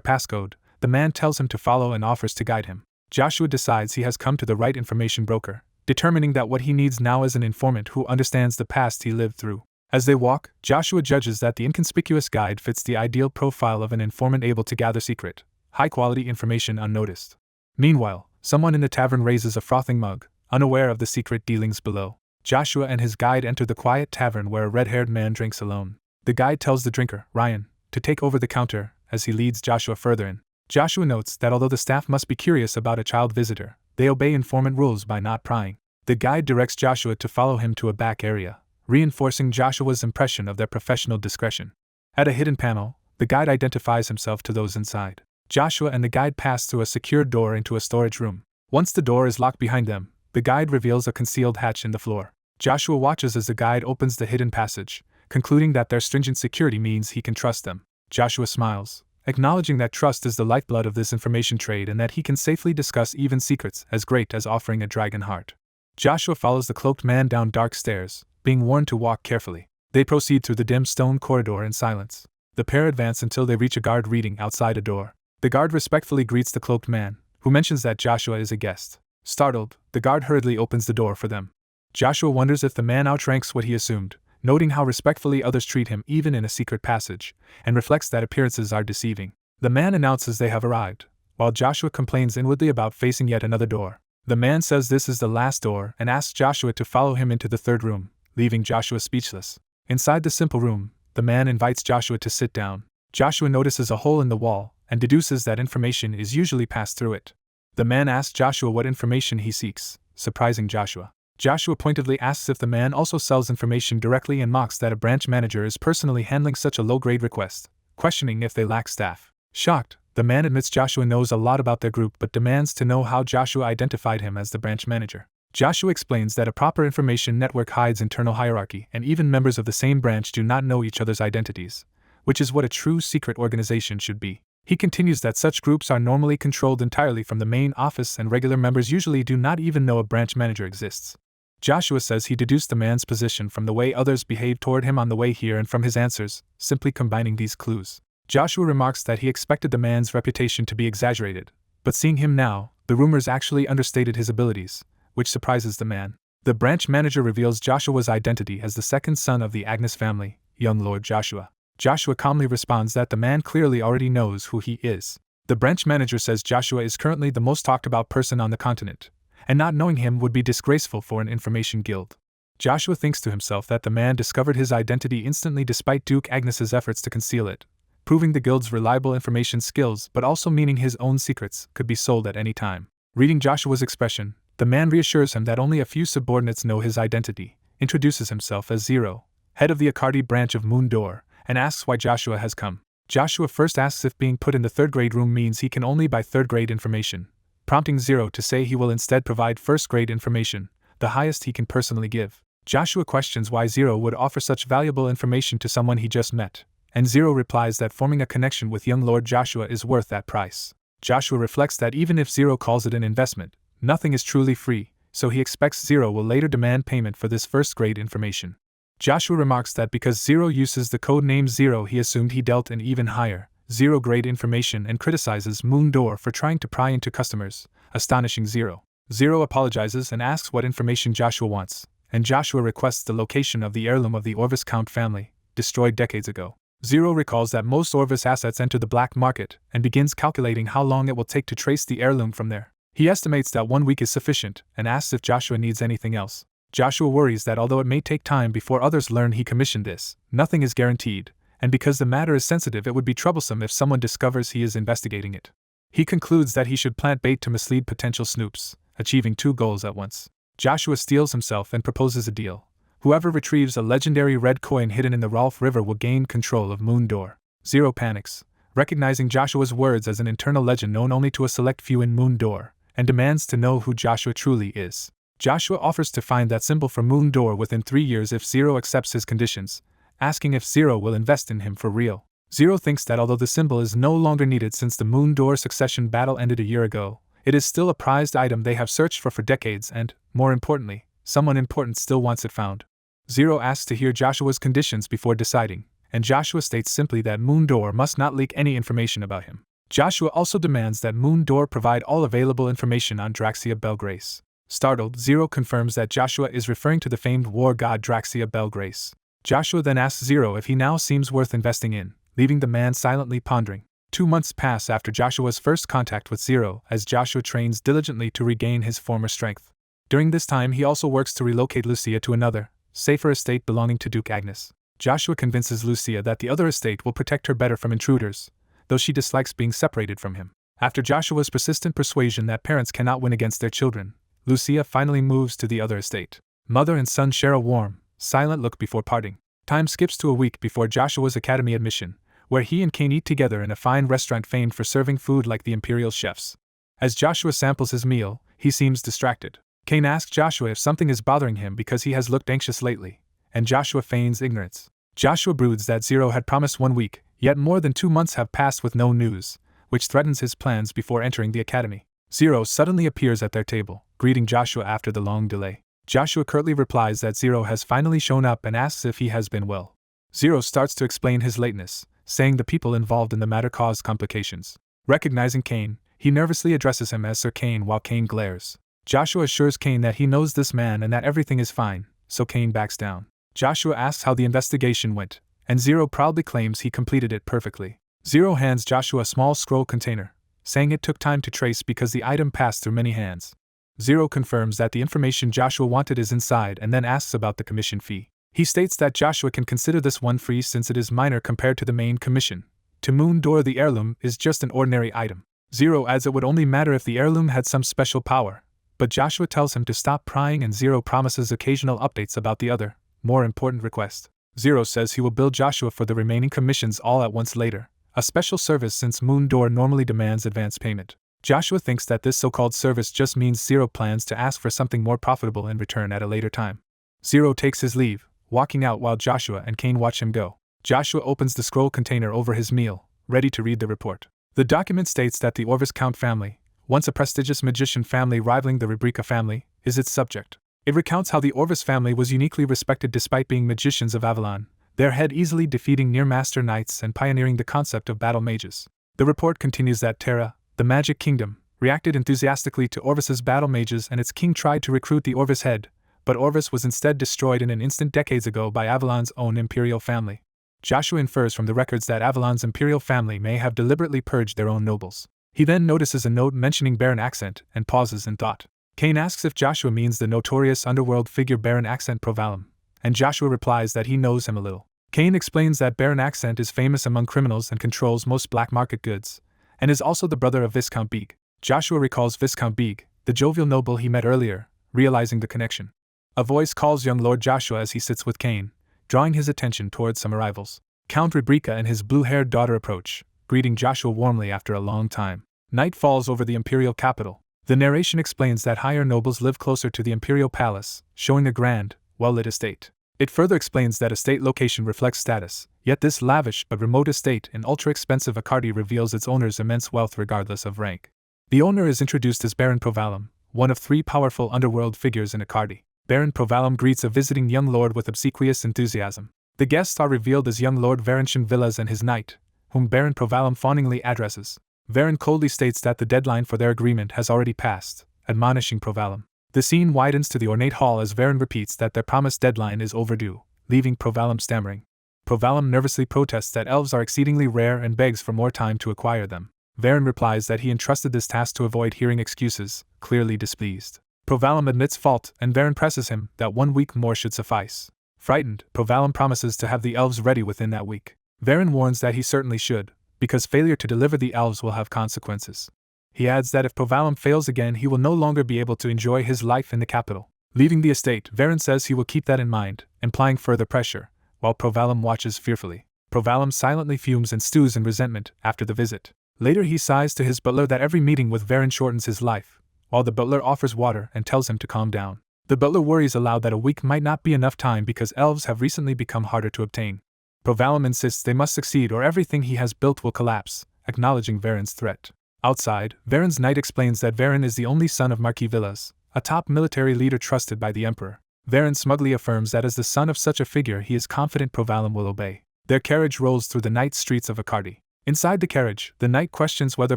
passcode, the man tells him to follow and offers to guide him. Joshua decides he has come to the right information broker, determining that what he needs now is an informant who understands the past he lived through. As they walk, Joshua judges that the inconspicuous guide fits the ideal profile of an informant able to gather secret, high-quality information unnoticed. Meanwhile, someone in the tavern raises a frothing mug, unaware of the secret dealings below. Joshua and his guide enter the quiet tavern where a red-haired man drinks alone. The guide tells the drinker, Ryan, to take over the counter as he leads Joshua further in. Joshua notes that although the staff must be curious about a child visitor, they obey informant rules by not prying. The guide directs Joshua to follow him to a back area, reinforcing Joshua's impression of their professional discretion. At a hidden panel, the guide identifies himself to those inside. Joshua and the guide pass through a secured door into a storage room. Once the door is locked behind them, the guide reveals a concealed hatch in the floor. Joshua watches as the guide opens the hidden passage, concluding that their stringent security means he can trust them. Joshua smiles, acknowledging that trust is the lifeblood of this information trade and that he can safely discuss even secrets as great as offering a dragon heart. Joshua follows the cloaked man down dark stairs, being warned to walk carefully. They proceed through the dim stone corridor in silence. The pair advance until they reach a guard reading outside a door. The guard respectfully greets the cloaked man, who mentions that Joshua is a guest. Startled, the guard hurriedly opens the door for them. Joshua wonders if the man outranks what he assumed, noting how respectfully others treat him even in a secret passage, and reflects that appearances are deceiving. The man announces they have arrived, while Joshua complains inwardly about facing yet another door. The man says this is the last door and asks Joshua to follow him into the third room, leaving Joshua speechless. Inside the simple room, the man invites Joshua to sit down. Joshua notices a hole in the wall and deduces that information is usually passed through it. The man asks Joshua what information he seeks, surprising Joshua. Joshua pointedly asks if the man also sells information directly and mocks that a branch manager is personally handling such a low-grade request, questioning if they lack staff. Shocked, the man admits Joshua knows a lot about their group but demands to know how Joshua identified him as the branch manager. Joshua explains that a proper information network hides internal hierarchy and even members of the same branch do not know each other's identities, which is what a true secret organization should be. He continues that such groups are normally controlled entirely from the main office and regular members usually do not even know a branch manager exists. Joshua says he deduced the man's position from the way others behaved toward him on the way here and from his answers, simply combining these clues. Joshua remarks that he expected the man's reputation to be exaggerated, but seeing him now, the rumors actually understated his abilities, which surprises the man. The branch manager reveals Joshua's identity as the second son of the Agnes family, young Lord Joshua. Joshua calmly responds that the man clearly already knows who he is. The branch manager says Joshua is currently the most talked about person on the continent, and not knowing him would be disgraceful for an information guild. Joshua thinks to himself that the man discovered his identity instantly despite Duke Agnes's efforts to conceal it, proving the guild's reliable information skills but also meaning his own secrets could be sold at any time. Reading Joshua's expression, the man reassures him that only a few subordinates know his identity, introduces himself as Zero, head of the Akardi branch of Moon Door, and asks why Joshua has come. Joshua first asks if being put in the third-grade room means he can only buy third-grade information, prompting Zero to say he will instead provide first-grade information, the highest he can personally give. Joshua questions why Zero would offer such valuable information to someone he just met, and Zero replies that forming a connection with young Lord Joshua is worth that price. Joshua reflects that even if Zero calls it an investment, nothing is truly free, so he expects Zero will later demand payment for this first-grade information. Joshua remarks that because Zero uses the code name Zero he assumed he dealt in even higher, zero-grade information and criticizes Moon Door for trying to pry into customers, astonishing Zero. Zero apologizes and asks what information Joshua wants, and Joshua requests the location of the heirloom of the Orvis Count family, destroyed decades ago. Zero recalls that most Orvis assets enter the black market and begins calculating how long it will take to trace the heirloom from there. He estimates that 1 week is sufficient and asks if Joshua needs anything else. Joshua worries that although it may take time before others learn he commissioned this, nothing is guaranteed, and because the matter is sensitive, it would be troublesome if someone discovers he is investigating it. He concludes that he should plant bait to mislead potential snoops, achieving 2 goals at once. Joshua steels himself and proposes a deal. Whoever retrieves a legendary red coin hidden in the Rolf River will gain control of Moon Door. Zero panics, recognizing Joshua's words as an internal legend known only to a select few in Moon Door, and demands to know who Joshua truly is. Joshua offers to find that symbol for Moon Door within 3 years if Zero accepts his conditions, asking if Zero will invest in him for real. Zero thinks that although the symbol is no longer needed since the Moon Door succession battle ended a year ago, it is still a prized item they have searched for decades and, more importantly, someone important still wants it found. Zero asks to hear Joshua's conditions before deciding, and Joshua states simply that Moon Door must not leak any information about him. Joshua also demands that Moon Door provide all available information on Draxia Belgrace. Startled, Zero confirms that Joshua is referring to the famed war god Draxia Belgrace. Joshua then asks Zero if he now seems worth investing in, leaving the man silently pondering. 2 months pass after Joshua's first contact with Zero as Joshua trains diligently to regain his former strength. During this time he also works to relocate Lucia to another, safer estate belonging to Duke Agnes. Joshua convinces Lucia that the other estate will protect her better from intruders, though she dislikes being separated from him. After Joshua's persistent persuasion that parents cannot win against their children, Lucia finally moves to the other estate. Mother and son share a warm, silent look before parting. Time skips to a week before Joshua's academy admission, where he and Cain eat together in a fine restaurant famed for serving food like the Imperial chefs. As Joshua samples his meal, he seems distracted. Cain asks Joshua if something is bothering him because he has looked anxious lately, and Joshua feigns ignorance. Joshua broods that Zero had promised 1 week, yet more than 2 months have passed with no news, which threatens his plans before entering the academy. Zero suddenly appears at their table, greeting Joshua after the long delay. Joshua curtly replies that Zero has finally shown up and asks if he has been well. Zero starts to explain his lateness, saying the people involved in the matter caused complications. Recognizing Cain, he nervously addresses him as Sir Cain while Cain glares. Joshua assures Cain that he knows this man and that everything is fine, so Cain backs down. Joshua asks how the investigation went, and Zero proudly claims he completed it perfectly. Zero hands Joshua a small scroll container, saying it took time to trace because the item passed through many hands. Zero confirms that the information Joshua wanted is inside and then asks about the commission fee. He states that Joshua can consider this one free since it is minor compared to the main commission. To Moon Door, the heirloom is just an ordinary item. Zero adds it would only matter if the heirloom had some special power, but Joshua tells him to stop prying and Zero promises occasional updates about the other, more important request. Zero says he will bill Joshua for the remaining commissions all at once later, a special service since Moon Door normally demands advance payment. Joshua thinks that this so-called service just means Zero plans to ask for something more profitable in return at a later time. Zero takes his leave, walking out while Joshua and Cain watch him go. Joshua opens the scroll container over his meal, ready to read the report. The document states that the Orvis Count family, once a prestigious magician family rivaling the Rebirth family, is its subject. It recounts how the Orvis family was uniquely respected despite being magicians of Avalon, their head easily defeating near-master knights and pioneering the concept of battle mages. The report continues that Terra, the Magic Kingdom, reacted enthusiastically to Orvis's battle mages and its king tried to recruit the Orvis head, but Orvis was instead destroyed in an instant decades ago by Avalon's own Imperial family. Joshua infers from the records that Avalon's Imperial family may have deliberately purged their own nobles. He then notices a note mentioning Baron Accent and pauses in thought. Cain asks if Joshua means the notorious underworld figure Baron Accent Provalum, and Joshua replies that he knows him a little. Cain explains that Baron Accent is famous among criminals and controls most black market goods, and is also the brother of Viscount Beeg. Joshua recalls Viscount Beeg, the jovial noble he met earlier, realizing the connection. A voice calls young Lord Joshua as he sits with Cain, drawing his attention towards some arrivals. Count Rebecca and his blue-haired daughter approach, greeting Joshua warmly after a long time. Night falls over the Imperial capital. The narration explains that higher nobles live closer to the Imperial palace, showing a grand, well-lit estate. It further explains that estate location reflects status, yet this lavish but remote estate in ultra-expensive Accardi reveals its owner's immense wealth regardless of rank. The owner is introduced as Baron Provalum, one of 3 powerful underworld figures in Accardi. Baron Provalum greets a visiting young lord with obsequious enthusiasm. The guests are revealed as young Lord Varincian Villas and his knight, whom Baron Provalum fawningly addresses. Varin coldly states that the deadline for their agreement has already passed, admonishing Provalum. The scene widens to the ornate hall as Varen repeats that their promised deadline is overdue, leaving Provalum stammering. Provalum nervously protests that elves are exceedingly rare and begs for more time to acquire them. Varen replies that he entrusted this task to avoid hearing excuses, clearly displeased. Provalum admits fault, and Varen presses him that 1 week more should suffice. Frightened, Provalum promises to have the elves ready within that week. Varen warns that he certainly should, because failure to deliver the elves will have consequences. He adds that if Provalum fails again, he will no longer be able to enjoy his life in the capital. Leaving the estate, Varen says he will keep that in mind, implying further pressure, while Provalum watches fearfully. Provalum silently fumes and stews in resentment after the visit. Later he sighs to his butler that every meeting with Varen shortens his life, while the butler offers water and tells him to calm down. The butler worries aloud that a week might not be enough time because elves have recently become harder to obtain. Provalum insists they must succeed or everything he has built will collapse, acknowledging Varen's threat. Outside, Varen's knight explains that Varen is the only son of Marquis Villas, a top military leader trusted by the Emperor. Varen smugly affirms that as the son of such a figure he is confident Provalum will obey. Their carriage rolls through the night streets of Akardi. Inside the carriage, the knight questions whether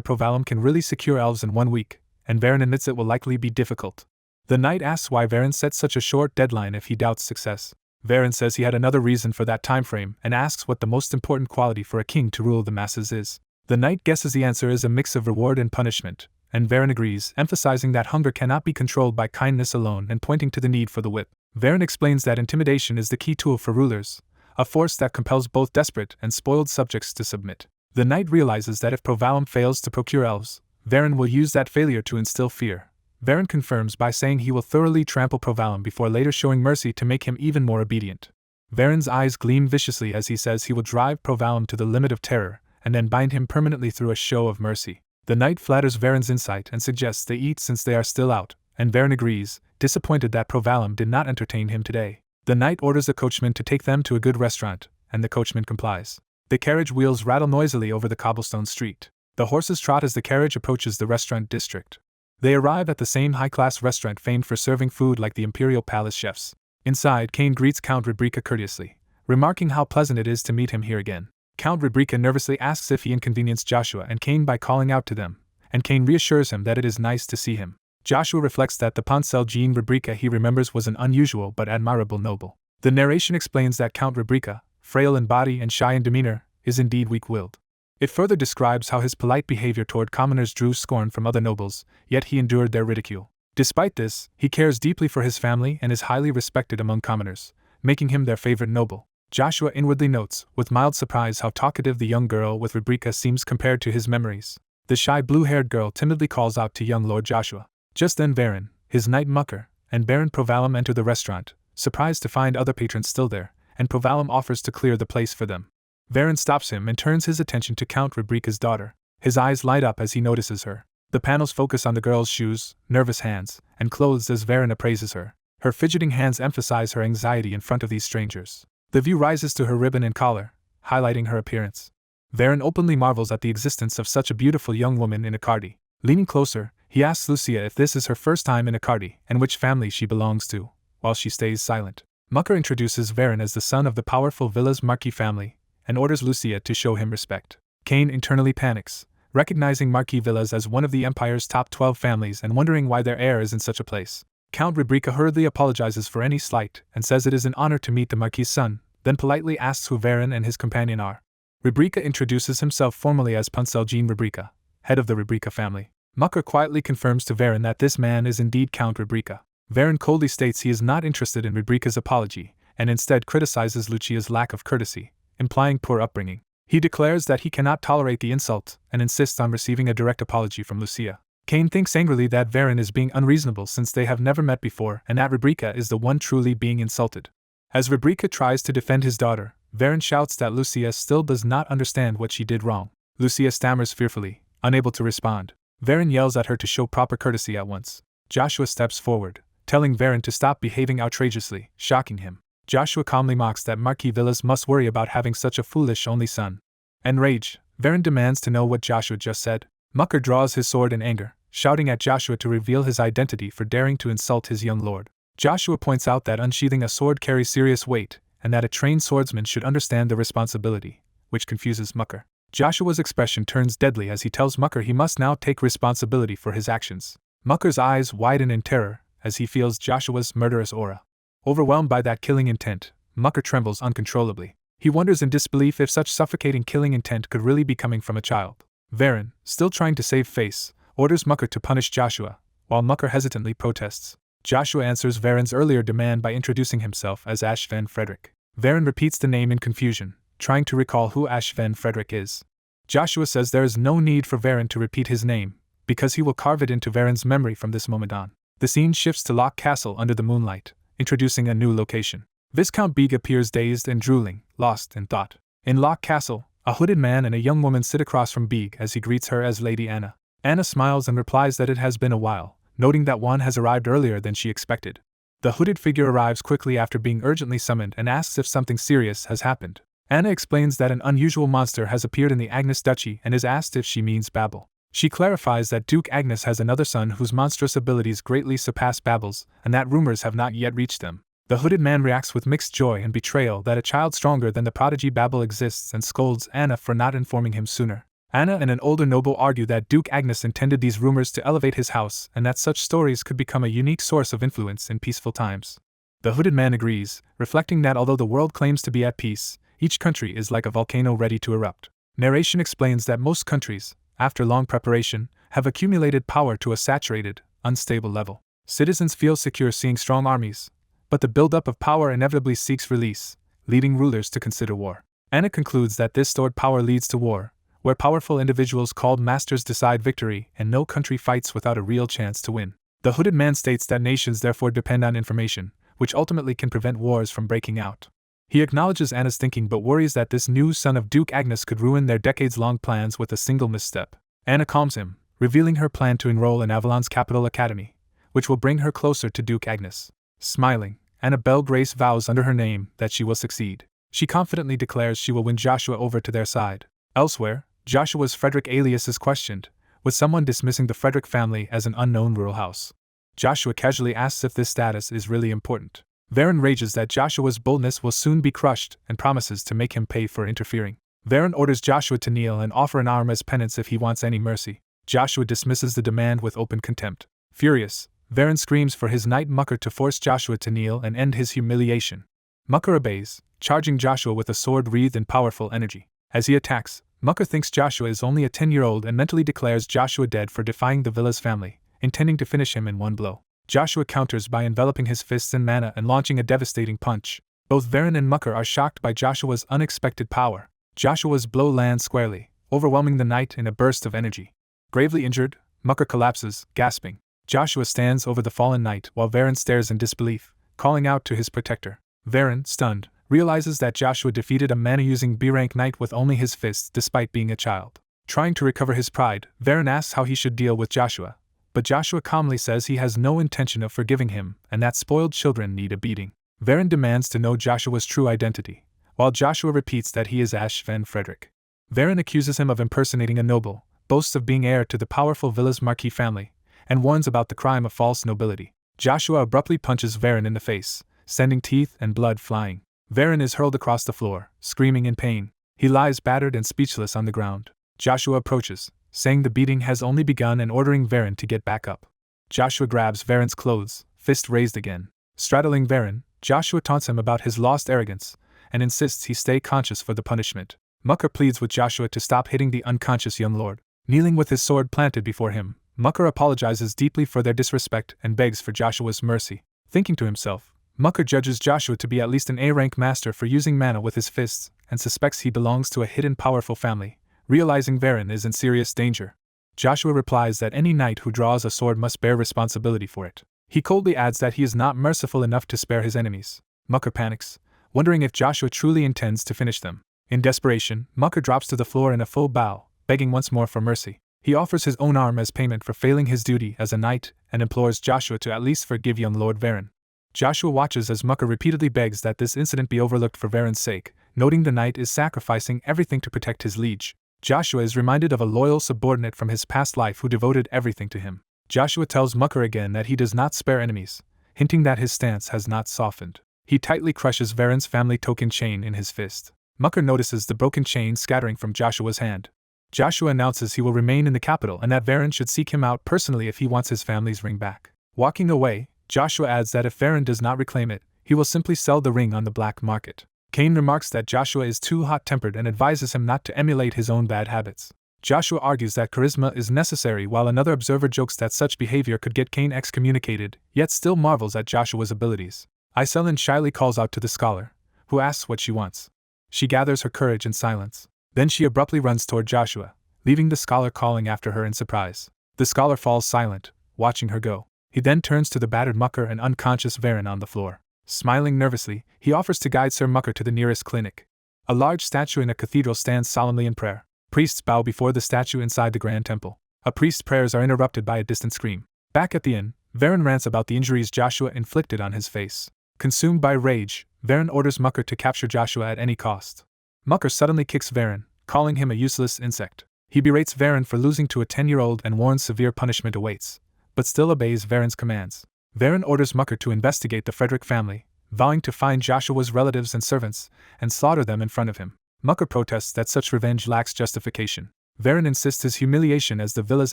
Provalum can really secure elves in 1 week, and Varen admits it will likely be difficult. The knight asks why Varen set such a short deadline if he doubts success. Varen says he had another reason for that time frame and asks what the most important quality for a king to rule the masses is. The knight guesses the answer is a mix of reward and punishment, and Varen agrees, emphasizing that hunger cannot be controlled by kindness alone and pointing to the need for the whip. Varen explains that intimidation is the key tool for rulers, a force that compels both desperate and spoiled subjects to submit. The knight realizes that if Provalum fails to procure elves, Varen will use that failure to instill fear. Varen confirms by saying he will thoroughly trample Provalum before later showing mercy to make him even more obedient. Varen's eyes gleam viciously as he says he will drive Provalum to the limit of terror, and then bind him permanently through a show of mercy. The knight flatters Varen's insight and suggests they eat since they are still out, and Varen agrees, disappointed that Provalum did not entertain him today. The knight orders the coachman to take them to a good restaurant, and the coachman complies. The carriage wheels rattle noisily over the cobblestone street. The horses trot as the carriage approaches the restaurant district. They arrive at the same high-class restaurant famed for serving food like the Imperial Palace chefs. Inside, Cain greets Count Rebirth courteously, remarking how pleasant it is to meet him here again. Count Rebirth nervously asks if he inconvenienced Joshua and Cain by calling out to them, and Cain reassures him that it is nice to see him. Joshua reflects that the Poncel Jean Rebirth he remembers was an unusual but admirable noble. The narration explains that Count Rebirth, frail in body and shy in demeanor, is indeed weak-willed. It further describes how his polite behavior toward commoners drew scorn from other nobles, yet he endured their ridicule. Despite this, he cares deeply for his family and is highly respected among commoners, making him their favorite noble. Joshua inwardly notes, with mild surprise, how talkative the young girl with Rebirth seems compared to his memories. The shy blue-haired girl timidly calls out to young Lord Joshua. Just then Varen, his knight Mucker, and Baron Provalum enter the restaurant, surprised to find other patrons still there, and Provalum offers to clear the place for them. Varen stops him and turns his attention to Count Rebirth's daughter. His eyes light up as he notices her. The panels focus on the girl's shoes, nervous hands, and clothes as Varen appraises her. Her fidgeting hands emphasize her anxiety in front of these strangers. The view rises to her ribbon and collar, highlighting her appearance. Varen openly marvels at the existence of such a beautiful young woman in Akardi. Leaning closer, he asks Lucia if this is her first time in Akardi and which family she belongs to, while she stays silent. Mucker introduces Varen as the son of the powerful Villas Marquis family, and orders Lucia to show him respect. Cain internally panics, recognizing Marquis Villas as one of the Empire's top 12 families and wondering why their heir is in such a place. Count Rebirth hurriedly apologizes for any slight and says it is an honor to meet the Marquis' son, then politely asks who Varen and his companion are. Rebirth introduces himself formally as Poncel Jean Rebirth, head of the Rebirth family. Mucker quietly confirms to Varen that this man is indeed Count Rebirth. Varen coldly states he is not interested in Rebirth's apology, and instead criticizes Lucia's lack of courtesy, implying poor upbringing. He declares that he cannot tolerate the insult and insists on receiving a direct apology from Lucia. Cain thinks angrily that Varen is being unreasonable since they have never met before and that Rebirth is the one truly being insulted. As Rebirth tries to defend his daughter, Varen shouts that Lucia still does not understand what she did wrong. Lucia stammers fearfully, unable to respond. Varen yells at her to show proper courtesy at once. Joshua steps forward, telling Varen to stop behaving outrageously, shocking him. Joshua calmly mocks that Marquis Villas must worry about having such a foolish only son. Enraged, Varen demands to know what Joshua just said. Mucker draws his sword in anger, shouting at Joshua to reveal his identity for daring to insult his young lord. Joshua points out that unsheathing a sword carries serious weight, and that a trained swordsman should understand the responsibility, which confuses Mucker. Joshua's expression turns deadly as he tells Mucker he must now take responsibility for his actions. Mucker's eyes widen in terror, as he feels Joshua's murderous aura. Overwhelmed by that killing intent, Mucker trembles uncontrollably. He wonders in disbelief if such suffocating killing intent could really be coming from a child. Varen, still trying to save face, orders Mucker to punish Joshua, while Mucker hesitantly protests. Joshua answers Varen's earlier demand by introducing himself as Ashven Frederick. Varen repeats the name in confusion, trying to recall who Ashven Frederick is. Joshua says there is no need for Varen to repeat his name, because he will carve it into Varen's memory from this moment on. The scene shifts to Loch Castle under the moonlight, introducing a new location. Viscount Beeg appears dazed and drooling, lost in thought. In Loch Castle, a hooded man and a young woman sit across from Beeg as he greets her as Lady Anna. Anna smiles and replies that it has been a while, noting that one has arrived earlier than she expected. The hooded figure arrives quickly after being urgently summoned and asks if something serious has happened. Anna explains that an unusual monster has appeared in the Agnes Duchy and is asked if she means Babel. She clarifies that Duke Agnes has another son whose monstrous abilities greatly surpass Babel's, and that rumors have not yet reached them. The hooded man reacts with mixed joy and betrayal that a child stronger than the prodigy Babel exists and scolds Anna for not informing him sooner. Anna and an older noble argue that Duke Agnes intended these rumors to elevate his house and that such stories could become a unique source of influence in peaceful times. The hooded man agrees, reflecting that although the world claims to be at peace, each country is like a volcano ready to erupt. Narration explains that most countries, after long preparation, have accumulated power to a saturated, unstable level. Citizens feel secure seeing strong armies, but the buildup of power inevitably seeks release, leading rulers to consider war. Anna concludes that this stored power leads to war, where powerful individuals called masters decide victory and no country fights without a real chance to win. The hooded man states that nations therefore depend on information, which ultimately can prevent wars from breaking out. He acknowledges Anna's thinking but worries that this new son of Duke Agnes could ruin their decades-long plans with a single misstep. Anna calms him, revealing her plan to enroll in Avalon's capital academy, which will bring her closer to Duke Agnes. Smiling, Annabelle Grace vows under her name that she will succeed. She confidently declares she will win Joshua over to their side. Elsewhere, Joshua's Frederick alias is questioned, with someone dismissing the Frederick family as an unknown rural house. Joshua casually asks if this status is really important. Varen rages that Joshua's boldness will soon be crushed and promises to make him pay for interfering. Varen orders Joshua to kneel and offer an arm as penance if he wants any mercy. Joshua dismisses the demand with open contempt. Furious, Varen screams for his knight Mucker to force Joshua to kneel and end his humiliation. Mucker obeys, charging Joshua with a sword wreathed in powerful energy. As he attacks, Mucker thinks Joshua is only a 10-year-old and mentally declares Joshua dead for defying the villa's family, intending to finish him in one blow. Joshua counters by enveloping his fists in mana and launching a devastating punch. Both Varen and Mucker are shocked by Joshua's unexpected power. Joshua's blow lands squarely, overwhelming the knight in a burst of energy. Gravely injured, Mucker collapses, gasping. Joshua stands over the fallen knight while Varen stares in disbelief, calling out to his protector. Varen, stunned, realizes that Joshua defeated a mana-using B-rank knight with only his fists despite being a child. Trying to recover his pride, Varen asks how he should deal with Joshua, but Joshua calmly says he has no intention of forgiving him and that spoiled children need a beating. Varen demands to know Joshua's true identity, while Joshua repeats that he is Ashven Frederick. Varen accuses him of impersonating a noble, boasts of being heir to the powerful Villa's Marquis family, and warns about the crime of false nobility. Joshua abruptly punches Varen in the face, sending teeth and blood flying. Varen is hurled across the floor, screaming in pain. He lies battered and speechless on the ground. Joshua approaches, saying the beating has only begun and ordering Varen to get back up. Joshua grabs Varen's clothes, fist raised again. Straddling Varen, Joshua taunts him about his lost arrogance, and insists he stay conscious for the punishment. Mucker pleads with Joshua to stop hitting the unconscious young lord. Kneeling with his sword planted before him, Mucker apologizes deeply for their disrespect and begs for Joshua's mercy. Thinking to himself, Mucker judges Joshua to be at least an A-rank master for using mana with his fists, and suspects he belongs to a hidden powerful family, realizing Varen is in serious danger. Joshua replies that any knight who draws a sword must bear responsibility for it. He coldly adds that he is not merciful enough to spare his enemies. Mucker panics, wondering if Joshua truly intends to finish them. In desperation, Mucker drops to the floor in a full bow, begging once more for mercy. He offers his own arm as payment for failing his duty as a knight and implores Joshua to at least forgive young Lord Varen. Joshua watches as Mucker repeatedly begs that this incident be overlooked for Varen's sake, noting the knight is sacrificing everything to protect his liege. Joshua is reminded of a loyal subordinate from his past life who devoted everything to him. Joshua tells Mucker again that he does not spare enemies, hinting that his stance has not softened. He tightly crushes Varen's family token chain in his fist. Mucker notices the broken chain scattering from Joshua's hand. Joshua announces he will remain in the capital and that Varen should seek him out personally if he wants his family's ring back. Walking away, Joshua adds that if Varen does not reclaim it, he will simply sell the ring on the black market. Cain remarks that Joshua is too hot-tempered and advises him not to emulate his own bad habits. Joshua argues that charisma is necessary, while another observer jokes that such behavior could get Cain excommunicated, yet still marvels at Joshua's abilities. Iselin shyly calls out to the scholar, who asks what she wants. She gathers her courage in silence. Then she abruptly runs toward Joshua, leaving the scholar calling after her in surprise. The scholar falls silent, watching her go. He then turns to the battered mucker and unconscious Varen on the floor. Smiling nervously, he offers to guide Sir Mucker to the nearest clinic. A large statue in a cathedral stands solemnly in prayer. Priests bow before the statue inside the grand temple. A priest's prayers are interrupted by a distant scream. Back at the inn, Varen rants about the injuries Joshua inflicted on his face. Consumed by rage, Varen orders Mucker to capture Joshua at any cost. Mucker suddenly kicks Varen, calling him a useless insect. He berates Varen for losing to a 10-year-old and warns severe punishment awaits, but still obeys Varen's commands. Varen orders Mucker to investigate the Frederick family, vowing to find Joshua's relatives and servants and slaughter them in front of him. Mucker protests that such revenge lacks justification. Varen insists his humiliation as the villa's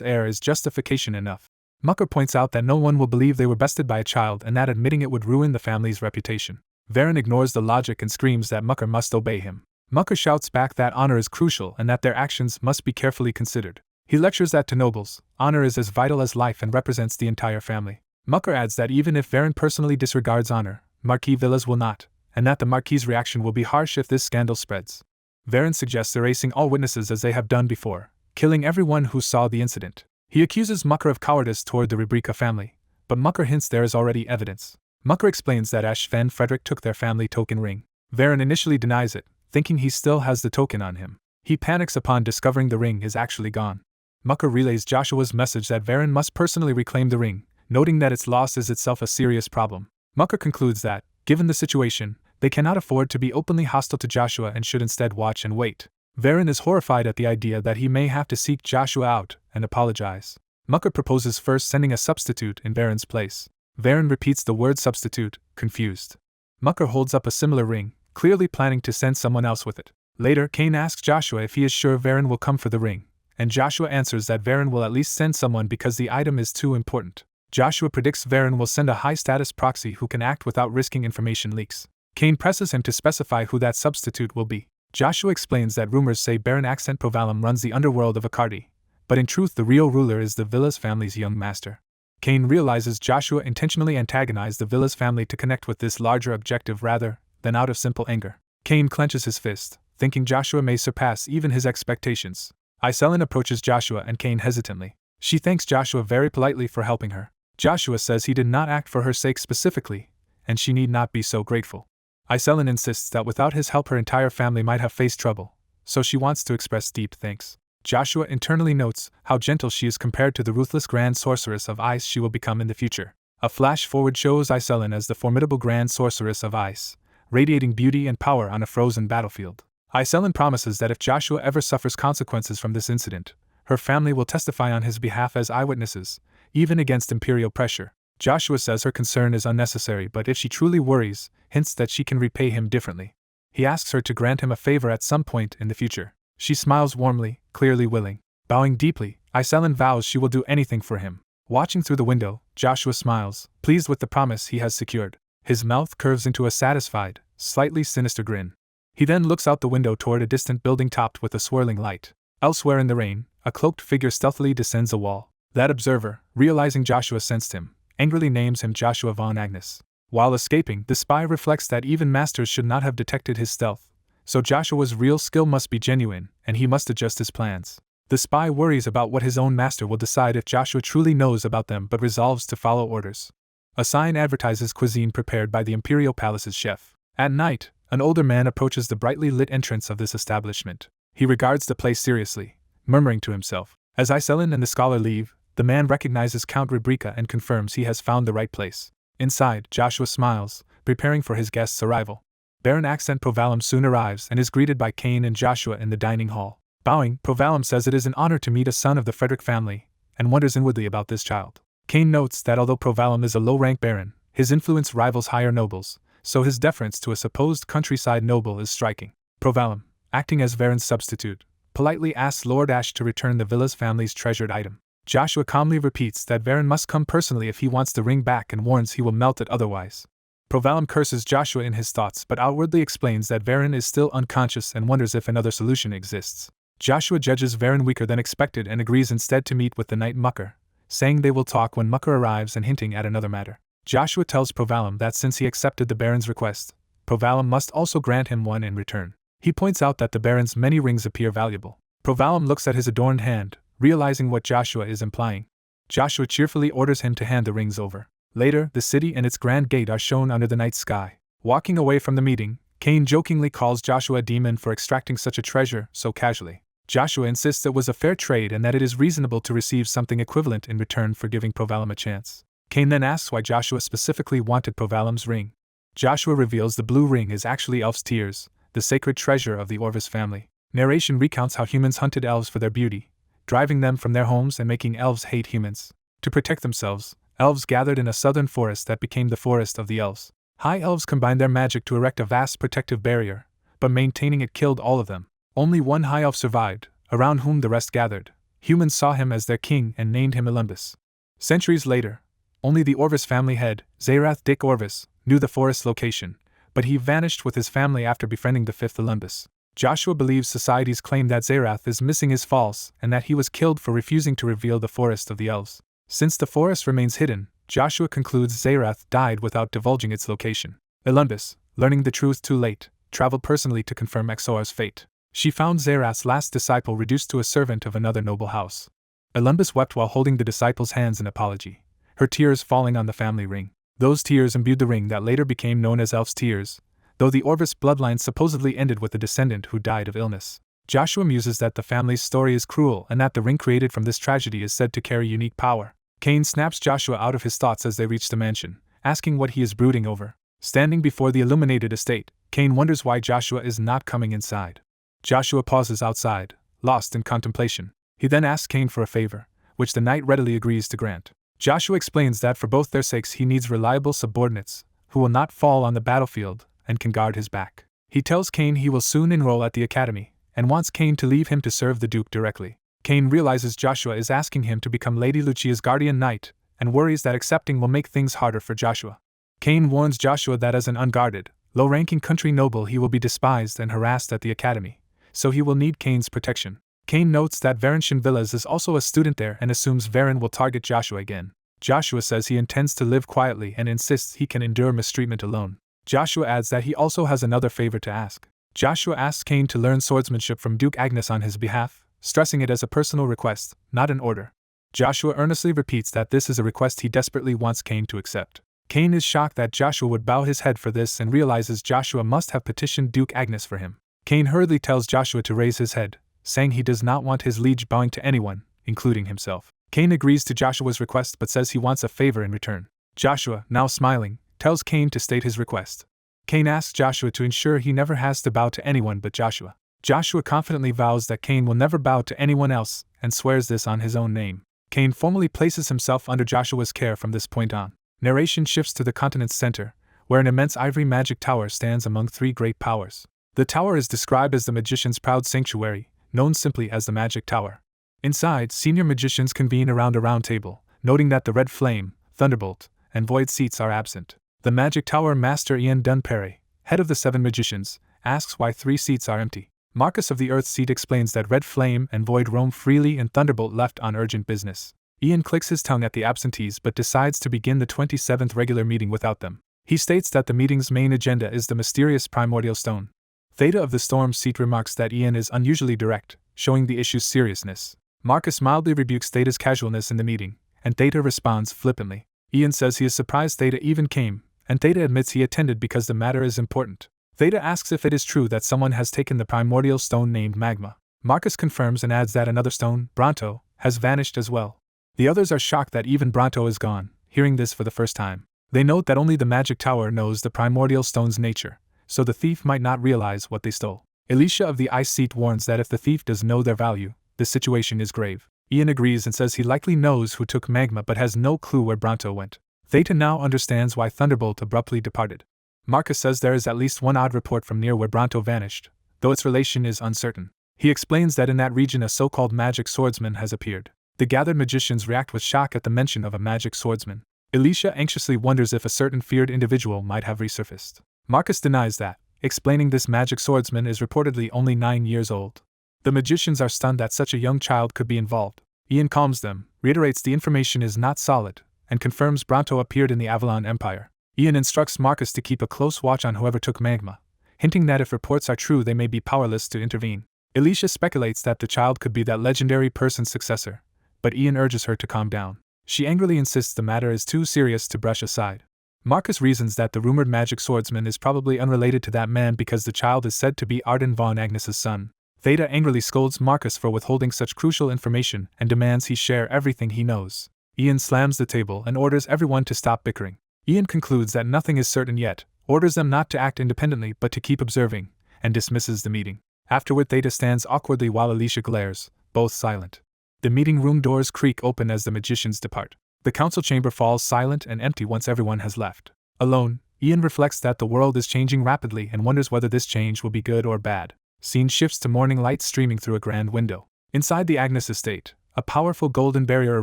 heir is justification enough. Mucker points out that no one will believe they were bested by a child and that admitting it would ruin the family's reputation. Varen ignores the logic and screams that Mucker must obey him. Mucker shouts back that honor is crucial and that their actions must be carefully considered. He lectures that to nobles, honor is as vital as life and represents the entire family. Mucker adds that even if Varen personally disregards honor, Marquis villas will not, and that the Marquis's reaction will be harsh if this scandal spreads. Varen suggests erasing all witnesses as they have done before, killing everyone who saw the incident. He accuses Mucker of cowardice toward the Rebirth family, but Mucker hints there is already evidence. Mucker explains that Ashvan Frederick took their family token ring. Varen initially denies it, thinking he still has the token on him. He panics upon discovering the ring is actually gone. Mucker relays Joshua's message that Varen must personally reclaim the ring, noting that its loss is itself a serious problem. Mucker concludes that, given the situation, they cannot afford to be openly hostile to Joshua and should instead watch and wait. Varen is horrified at the idea that he may have to seek Joshua out and apologize. Mucker proposes first sending a substitute in Varen's place. Varen repeats the word substitute, confused. Mucker holds up a similar ring, clearly planning to send someone else with it. Later, Cain asks Joshua if he is sure Varen will come for the ring, and Joshua answers that Varen will at least send someone because the item is too important. Joshua predicts Varen will send a high-status proxy who can act without risking information leaks. Cain presses him to specify who that substitute will be. Joshua explains that rumors say Baron Accent Provalum runs the underworld of Accardi, but in truth the real ruler is the Villas family's young master. Cain realizes Joshua intentionally antagonized the Villas family to connect with this larger objective rather than out of simple anger. Cain clenches his fist, thinking Joshua may surpass even his expectations. Iselin approaches Joshua and Cain hesitantly. She thanks Joshua very politely for helping her. Joshua says he did not act for her sake specifically, and she need not be so grateful. Iselin insists that without his help her entire family might have faced trouble, so she wants to express deep thanks. Joshua internally notes how gentle she is compared to the ruthless Grand Sorceress of Ice she will become in the future. A flash forward shows Iselin as the formidable Grand Sorceress of Ice, radiating beauty and power on a frozen battlefield. Iselin promises that if Joshua ever suffers consequences from this incident, her family will testify on his behalf as eyewitnesses, even against Imperial pressure. Joshua says her concern is unnecessary, but if she truly worries, hints that she can repay him differently. He asks her to grant him a favor at some point in the future. She smiles warmly, clearly willing. Bowing deeply, Iselin vows she will do anything for him. Watching through the window, Joshua smiles, pleased with the promise he has secured. His mouth curves into a satisfied, slightly sinister grin. He then looks out the window toward a distant building topped with a swirling light. Elsewhere in the rain, a cloaked figure stealthily descends a wall. That observer, realizing Joshua sensed him, angrily names him Joshua von Agnes. While escaping, the spy reflects that even masters should not have detected his stealth, so Joshua's real skill must be genuine, and he must adjust his plans. The spy worries about what his own master will decide if Joshua truly knows about them but resolves to follow orders. A sign advertises cuisine prepared by the Imperial Palace's chef. At night, an older man approaches the brightly lit entrance of this establishment. He regards the place seriously, murmuring to himself. As Iselin and the scholar leave, the man recognizes Count Rebrika and confirms he has found the right place. Inside, Joshua smiles, preparing for his guest's arrival. Baron Accent Provalum soon arrives and is greeted by Cain and Joshua in the dining hall. Bowing, Provalum says it is an honor to meet a son of the Frederick family, and wonders inwardly about this child. Cain notes that although Provalum is a low-rank baron, his influence rivals higher nobles, so his deference to a supposed countryside noble is striking. Provalum, acting as Varen's substitute, politely asks Lord Ash to return the Villa's family's treasured item. Joshua calmly repeats that Varen must come personally if he wants the ring back and warns he will melt it otherwise. Prophetic curses Joshua in his thoughts but outwardly explains that Varen is still unconscious and wonders if another solution exists. Joshua judges Varen weaker than expected and agrees instead to meet with the Night Mucker, saying they will talk when Mucker arrives and hinting at another matter. Joshua tells Prophetic that since he accepted the Baron's request, Prophetic must also grant him one in return. He points out that the Baron's many rings appear valuable. Prophetic looks at his adorned hand, realizing what Joshua is implying. Joshua cheerfully orders him to hand the rings over. Later, the city and its grand gate are shown under the night sky. Walking away from the meeting, Cain jokingly calls Joshua a demon for extracting such a treasure so casually. Joshua insists it was a fair trade and that it is reasonable to receive something equivalent in return for giving Prophetic a chance. Cain then asks why Joshua specifically wanted Prophetic's ring. Joshua reveals the blue ring is actually elves' tears, the sacred treasure of the Orvis family. Narration recounts how humans hunted elves for their beauty, driving them from their homes and making elves hate humans. To protect themselves, elves gathered in a southern forest that became the Forest of the Elves. High elves combined their magic to erect a vast protective barrier, but maintaining it killed all of them. Only one high elf survived, around whom the rest gathered. Humans saw him as their king and named him Olympus. Centuries later, only the Orvis family head, Zerath Dick Orvis, knew the forest's location, but he vanished with his family after befriending the fifth Olympus. Joshua believes society's claim that Zerath is missing is false and that he was killed for refusing to reveal the Forest of the Elves. Since the forest remains hidden, Joshua concludes Zerath died without divulging its location. Olympus, learning the truth too late, traveled personally to confirm Exor's fate. She found Zerath's last disciple reduced to a servant of another noble house. Olympus wept while holding the disciple's hands in apology, her tears falling on the family ring. Those tears imbued the ring that later became known as Elf's Tears, though the Orvis bloodline supposedly ended with a descendant who died of illness. Joshua muses that the family's story is cruel and that the ring created from this tragedy is said to carry unique power. Cain snaps Joshua out of his thoughts as they reach the mansion, asking what he is brooding over. Standing before the illuminated estate, Cain wonders why Joshua is not coming inside. Joshua pauses outside, lost in contemplation. He then asks Cain for a favor, which the knight readily agrees to grant. Joshua explains that for both their sakes he needs reliable subordinates, who will not fall on the battlefield and can guard his back. He tells Cain he will soon enroll at the academy, and wants Cain to leave him to serve the Duke directly. Cain realizes Joshua is asking him to become Lady Lucia's guardian knight, and worries that accepting will make things harder for Joshua. Cain warns Joshua that as an unguarded, low-ranking country noble he will be despised and harassed at the academy, so he will need Cain's protection. Cain notes that Varen Villas is also a student there and assumes Varen will target Joshua again. Joshua says he intends to live quietly and insists he can endure mistreatment alone. Joshua adds that he also has another favor to ask. Joshua asks Cain to learn swordsmanship from Duke Agnes on his behalf, stressing it as a personal request, not an order. Joshua earnestly repeats that this is a request he desperately wants Cain to accept. Cain is shocked that Joshua would bow his head for this and realizes Joshua must have petitioned Duke Agnes for him. Cain hurriedly tells Joshua to raise his head, saying he does not want his liege bowing to anyone, including himself. Cain agrees to Joshua's request but says he wants a favor in return. Joshua, now smiling, tells Cain to state his request. Cain asks Joshua to ensure he never has to bow to anyone but Joshua. Joshua confidently vows that Cain will never bow to anyone else, and swears this on his own name. Cain formally places himself under Joshua's care from this point on. Narration shifts to the continent's center, where an immense ivory magic tower stands among three great powers. The tower is described as the magician's proud sanctuary, known simply as the Magic Tower. Inside, senior magicians convene around a round table, noting that the Red Flame, Thunderbolt, and Void seats are absent. The Magic Tower Master Ian Dunperry, head of the 7 magicians, asks why 3 seats are empty. Marcus of the Earth seat explains that Red Flame and Void roam freely and Thunderbolt left on urgent business. Ian clicks his tongue at the absentees but decides to begin the 27th regular meeting without them. He states that the meeting's main agenda is the mysterious primordial stone. Theta of the Storm seat remarks that Ian is unusually direct, showing the issue's seriousness. Marcus mildly rebukes Theta's casualness in the meeting, and Theta responds flippantly. Ian says he is surprised Theta even came, and Theta admits he attended because the matter is important. Theta asks if it is true that someone has taken the primordial stone named Magma. Marcus confirms and adds that another stone, Bronto, has vanished as well. The others are shocked that even Bronto is gone, hearing this for the first time. They note that only the Magic Tower knows the primordial stone's nature, so the thief might not realize what they stole. Alicia of the Ice seat warns that if the thief does know their value, the situation is grave. Ian agrees and says he likely knows who took Magma but has no clue where Bronto went. Theta now understands why Thunderbolt abruptly departed. Marcus says there is at least one odd report from near where Bronto vanished, though its relation is uncertain. He explains that in that region a so-called magic swordsman has appeared. The gathered magicians react with shock at the mention of a magic swordsman. Lucia anxiously wonders if a certain feared individual might have resurfaced. Marcus denies that, explaining this magic swordsman is reportedly only 9 years old. The magicians are stunned that such a young child could be involved. Ian calms them, reiterates the information is not solid, and confirms Bronto appeared in the Avalon Empire. Ian instructs Marcus to keep a close watch on whoever took Manhwa, hinting that if reports are true they may be powerless to intervene. Lucia speculates that the child could be that legendary person's successor, but Ian urges her to calm down. She angrily insists the matter is too serious to brush aside. Marcus reasons that the rumored magic swordsman is probably unrelated to that man because the child is said to be Arden von Agnes's son. Theta angrily scolds Marcus for withholding such crucial information and demands he share everything he knows. Ian slams the table and orders everyone to stop bickering. Ian concludes that nothing is certain yet, orders them not to act independently but to keep observing, and dismisses the meeting. Afterward, Theta stands awkwardly while Alicia glares, both silent. The meeting room doors creak open as the magicians depart. The council chamber falls silent and empty once everyone has left. Alone, Ian reflects that the world is changing rapidly and wonders whether this change will be good or bad. Scene shifts to morning light streaming through a grand window. Inside the Agnes estate, a powerful golden barrier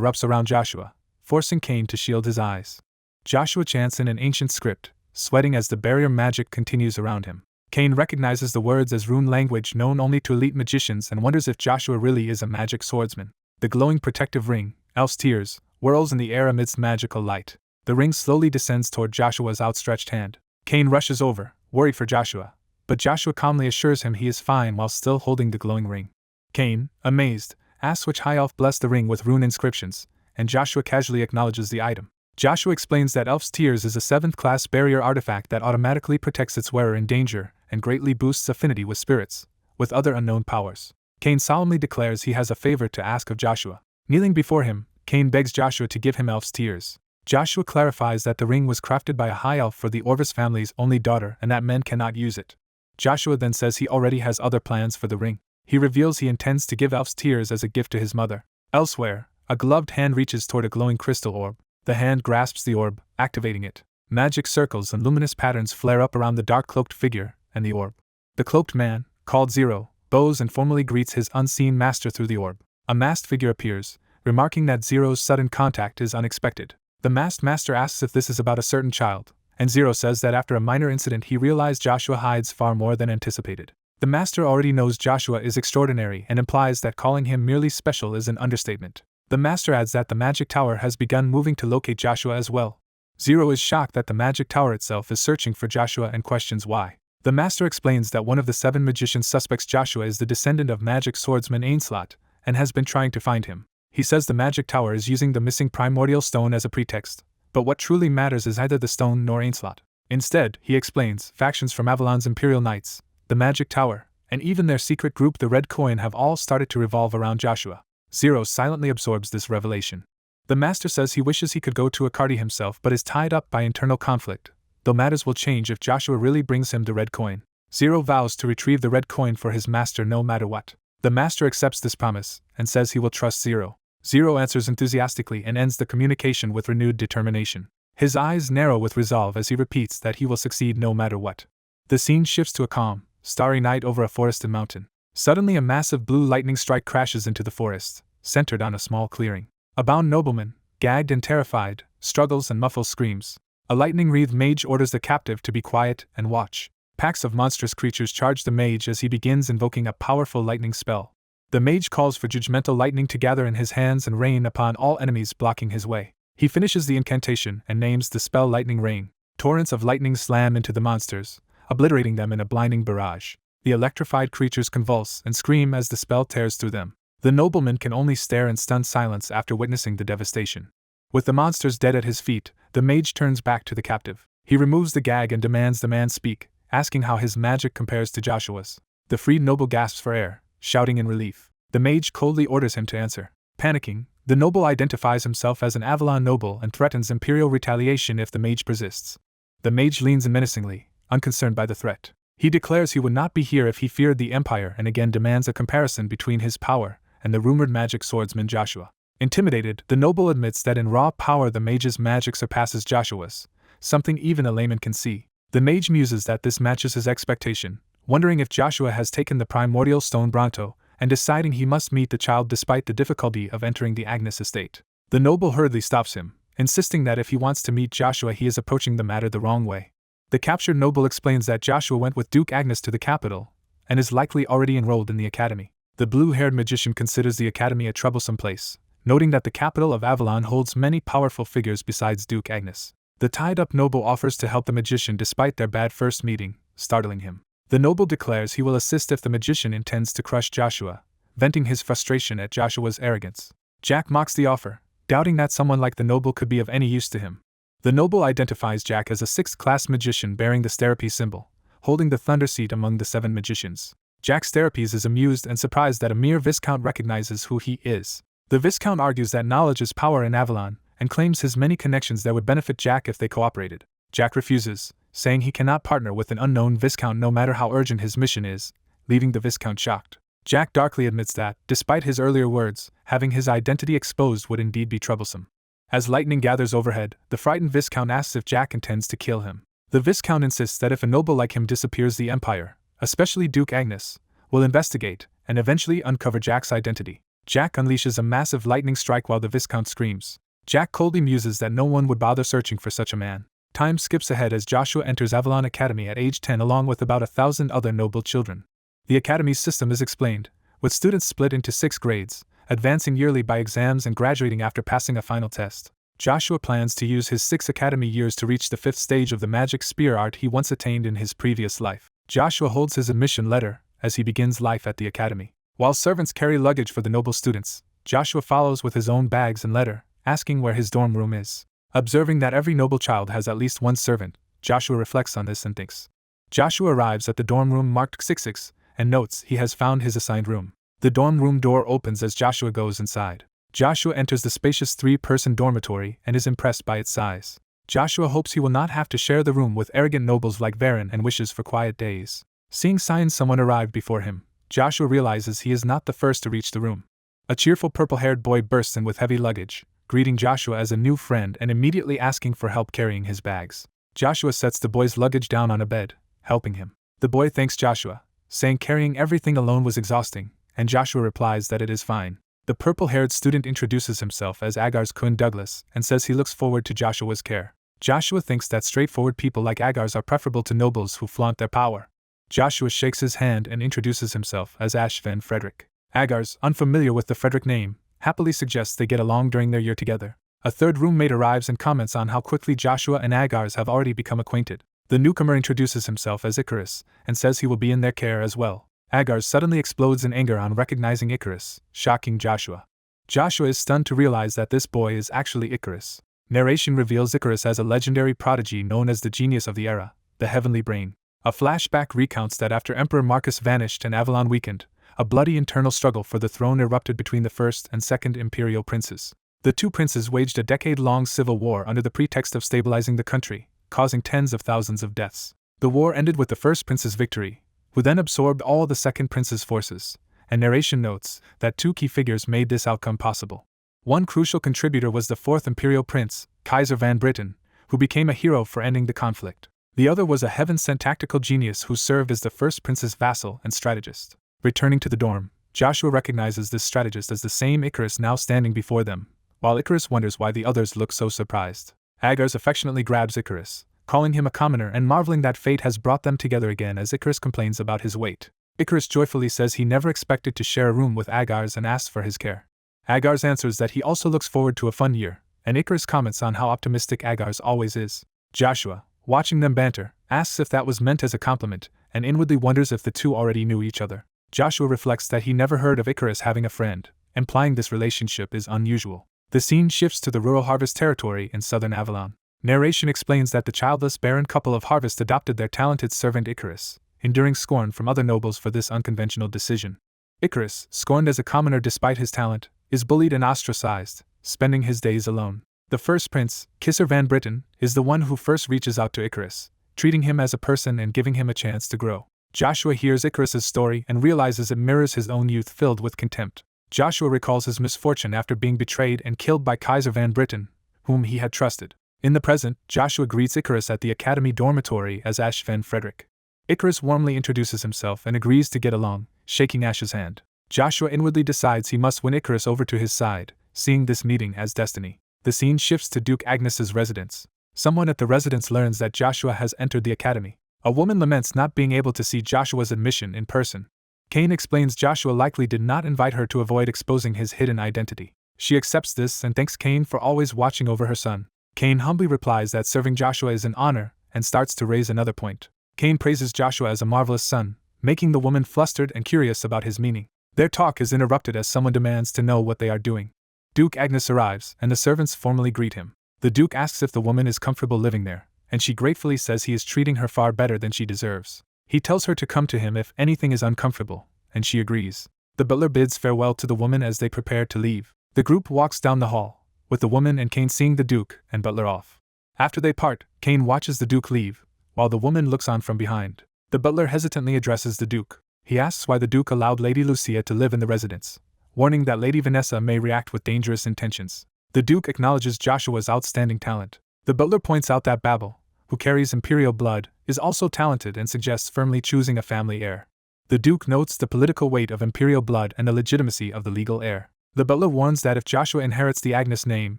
erupts around Joshua, forcing Cain to shield his eyes. Joshua chants in an ancient script, sweating as the barrier magic continues around him. Cain recognizes the words as rune language known only to elite magicians and wonders if Joshua really is a magic swordsman. The glowing protective ring, Elf's Tears, whirls in the air amidst magical light. The ring slowly descends toward Joshua's outstretched hand. Cain rushes over, worried for Joshua, but Joshua calmly assures him he is fine while still holding the glowing ring. Cain, amazed, asks which high elf blessed the ring with rune inscriptions, and Joshua casually acknowledges the item. Joshua explains that Elf's Tears is a 7th-class barrier artifact that automatically protects its wearer in danger and greatly boosts affinity with spirits, with other unknown powers. Cain solemnly declares he has a favor to ask of Joshua. Kneeling before him, Cain begs Joshua to give him Elf's Tears. Joshua clarifies that the ring was crafted by a high elf for the Orvis family's only daughter and that men cannot use it. Joshua then says he already has other plans for the ring. He reveals he intends to give Elf's Tears as a gift to his mother. Elsewhere, a gloved hand reaches toward a glowing crystal orb. The hand grasps the orb, activating it. Magic circles and luminous patterns flare up around the dark cloaked figure and the orb. The cloaked man, called Zero, bows and formally greets his unseen master through the orb. A masked figure appears, remarking that Zero's sudden contact is unexpected. The masked master asks if this is about a certain child, and Zero says that after a minor incident he realized Joshua hides far more than anticipated. The master already knows Joshua is extraordinary and implies that calling him merely special is an understatement. The master adds that the magic tower has begun moving to locate Joshua as well. Zero is shocked that the magic tower itself is searching for Joshua and questions why. The master explains that one of the 7 magicians suspects Joshua is the descendant of magic swordsman Ainslot, and has been trying to find him. He says the magic tower is using the missing primordial stone as a pretext, but what truly matters is neither the stone nor Ainslot. Instead, he explains, factions from Avalon's Imperial Knights, the magic tower, and even their secret group the Red Coin have all started to revolve around Joshua. Zero silently absorbs this revelation. The master says he wishes he could go to Akardi himself but is tied up by internal conflict, though matters will change if Joshua really brings him the red coin. Zero vows to retrieve the red coin for his master no matter what. The master accepts this promise and says he will trust Zero. Zero answers enthusiastically and ends the communication with renewed determination. His eyes narrow with resolve as he repeats that he will succeed no matter what. The scene shifts to a calm, starry night over a forested mountain. Suddenly a massive blue lightning strike crashes into the forest, centered on a small clearing. A bound nobleman, gagged and terrified, struggles and muffles screams. A lightning-wreathed mage orders the captive to be quiet and watch. Packs of monstrous creatures charge the mage as he begins invoking a powerful lightning spell. The mage calls for judgmental lightning to gather in his hands and rain upon all enemies blocking his way. He finishes the incantation and names the spell Lightning Rain. Torrents of lightning slam into the monsters, obliterating them in a blinding barrage. The electrified creatures convulse and scream as the spell tears through them. The nobleman can only stare in stunned silence after witnessing the devastation. With the monsters dead at his feet, the mage turns back to the captive. He removes the gag and demands the man speak, asking how his magic compares to Joshua's. The freed noble gasps for air, shouting in relief. The mage coldly orders him to answer. Panicking, the noble identifies himself as an Avalon noble and threatens imperial retaliation if the mage persists. The mage leans in menacingly, unconcerned by the threat. He declares he would not be here if he feared the Empire and again demands a comparison between his power and the rumored magic swordsman Joshua. Intimidated, the noble admits that in raw power the mage's magic surpasses Joshua's, something even a layman can see. The mage muses that this matches his expectation, wondering if Joshua has taken the primordial stone Bronto, and deciding he must meet the child despite the difficulty of entering the Agnes estate. The noble hurriedly stops him, insisting that if he wants to meet Joshua he is approaching the matter the wrong way. The captured noble explains that Joshua went with Duke Agnes to the capital, and is likely already enrolled in the academy. The blue-haired magician considers the academy a troublesome place, noting that the capital of Avalon holds many powerful figures besides Duke Agnes. The tied-up noble offers to help the magician despite their bad first meeting, startling him. The noble declares he will assist if the magician intends to crush Joshua, venting his frustration at Joshua's arrogance. Jack mocks the offer, doubting that someone like the noble could be of any use to him. The noble identifies Jack as a 6th-class magician bearing the Sterapes symbol, holding the thunder seat among the 7 magicians. Jack Sterapes is amused and surprised that a mere Viscount recognizes who he is. The Viscount argues that knowledge is power in Avalon, and claims his many connections that would benefit Jack if they cooperated. Jack refuses, saying he cannot partner with an unknown Viscount no matter how urgent his mission is, leaving the Viscount shocked. Jack darkly admits that, despite his earlier words, having his identity exposed would indeed be troublesome. As lightning gathers overhead, the frightened Viscount asks if Jack intends to kill him. The Viscount insists that if a noble like him disappears, the Empire, especially Duke Agnes, will investigate and eventually uncover Jack's identity. Jack unleashes a massive lightning strike while the Viscount screams. Jack coldly muses that no one would bother searching for such a man. Time skips ahead as Joshua enters Avalon Academy at age 10 along with about 1,000 other noble children. The Academy's system is explained, with students split into 6 grades, advancing yearly by exams and graduating after passing a final test. Joshua plans to use his 6 academy years to reach the 5th stage of the magic spear art he once attained in his previous life. Joshua holds his admission letter as he begins life at the academy. While servants carry luggage for the noble students, Joshua follows with his own bags and letter, asking where his dorm room is. Observing that every noble child has at least one servant, Joshua reflects on this and thinks. Joshua arrives at the dorm room marked 66 and notes he has found his assigned room. The dorm room door opens as Joshua goes inside. Joshua enters the spacious 3-person dormitory and is impressed by its size. Joshua hopes he will not have to share the room with arrogant nobles like Varen and wishes for quiet days. Seeing signs someone arrived before him, Joshua realizes he is not the first to reach the room. A cheerful purple-haired boy bursts in with heavy luggage, greeting Joshua as a new friend and immediately asking for help carrying his bags. Joshua sets the boy's luggage down on a bed, helping him. The boy thanks Joshua, saying carrying everything alone was exhausting, and Joshua replies that it is fine. The purple-haired student introduces himself as Agar's Kun Douglas and says he looks forward to Joshua's care. Joshua thinks that straightforward people like Agar's are preferable to nobles who flaunt their power. Joshua shakes his hand and introduces himself as Ashven Frederick. Agar's, unfamiliar with the Frederick name, happily suggests they get along during their year together. A third roommate arrives and comments on how quickly Joshua and Agar's have already become acquainted. The newcomer introduces himself as Icarus and says he will be in their care as well. Agar's suddenly explodes in anger on recognizing Icarus, shocking Joshua. Joshua is stunned to realize that this boy is actually Icarus. Narration reveals Icarus as a legendary prodigy known as the genius of the era, the Heavenly Brain. A flashback recounts that after Emperor Marcus vanished and Avalon weakened, a bloody internal struggle for the throne erupted between the first and second Imperial princes. The 2 princes waged a decade-long civil war under the pretext of stabilizing the country, causing tens of thousands of deaths. The war ended with the first prince's victory, who then absorbed all the second prince's forces, and narration notes that 2 key figures made this outcome possible. One crucial contributor was the 4th Imperial Prince, Kaiser van Britten, who became a hero for ending the conflict. The other was a heaven-sent tactical genius who served as the first prince's vassal and strategist. Returning to the dorm, Joshua recognizes this strategist as the same Icarus now standing before them, while Icarus wonders why the others look so surprised. Agar's affectionately grabs Icarus, calling him a commoner and marveling that fate has brought them together again as Icarus complains about his weight. Icarus joyfully says he never expected to share a room with Agar's and asks for his care. Agar's answers that he also looks forward to a fun year, and Icarus comments on how optimistic Agar's always is. Joshua, watching them banter, asks if that was meant as a compliment, and inwardly wonders if the 2 already knew each other. Joshua reflects that he never heard of Icarus having a friend, implying this relationship is unusual. The scene shifts to the rural Harvest territory in southern Avalon. Narration explains that the childless barren couple of Harvest adopted their talented servant Icarus, enduring scorn from other nobles for this unconventional decision. Icarus, scorned as a commoner despite his talent, is bullied and ostracized, spending his days alone. The first prince, Kaiser van Britten, is the one who first reaches out to Icarus, treating him as a person and giving him a chance to grow. Joshua hears Icarus's story and realizes it mirrors his own youth filled with contempt. Joshua recalls his misfortune after being betrayed and killed by Kaiser van Britten, whom he had trusted. In the present, Joshua greets Icarus at the academy dormitory as Ashven Frederick. Icarus warmly introduces himself and agrees to get along, shaking Ash's hand. Joshua inwardly decides he must win Icarus over to his side, seeing this meeting as destiny. The scene shifts to Duke Agnes's residence. Someone at the residence learns that Joshua has entered the academy. A woman laments not being able to see Joshua's admission in person. Cain explains Joshua likely did not invite her to avoid exposing his hidden identity. She accepts this and thanks Cain for always watching over her son. Cain humbly replies that serving Joshua is an honor and starts to raise another point. Cain praises Joshua as a marvelous son, making the woman flustered and curious about his meaning. Their talk is interrupted as someone demands to know what they are doing. Duke Agnes arrives, and the servants formally greet him. The Duke asks if the woman is comfortable living there, and she gratefully says he is treating her far better than she deserves. He tells her to come to him if anything is uncomfortable, and she agrees. The butler bids farewell to the woman as they prepare to leave. The group walks down the hall, with the woman and Cain seeing the Duke and butler off. After they part, Cain watches the Duke leave, while the woman looks on from behind. The butler hesitantly addresses the Duke. He asks why the Duke allowed Lady Lucia to live in the residence, warning that Lady Vanessa may react with dangerous intentions. The Duke acknowledges Joshua's outstanding talent. The butler points out that Babel, who carries Imperial blood, is also talented and suggests firmly choosing a family heir. The Duke notes the political weight of Imperial blood and the legitimacy of the legal heir. The butler warns that if Joshua inherits the Agnes name,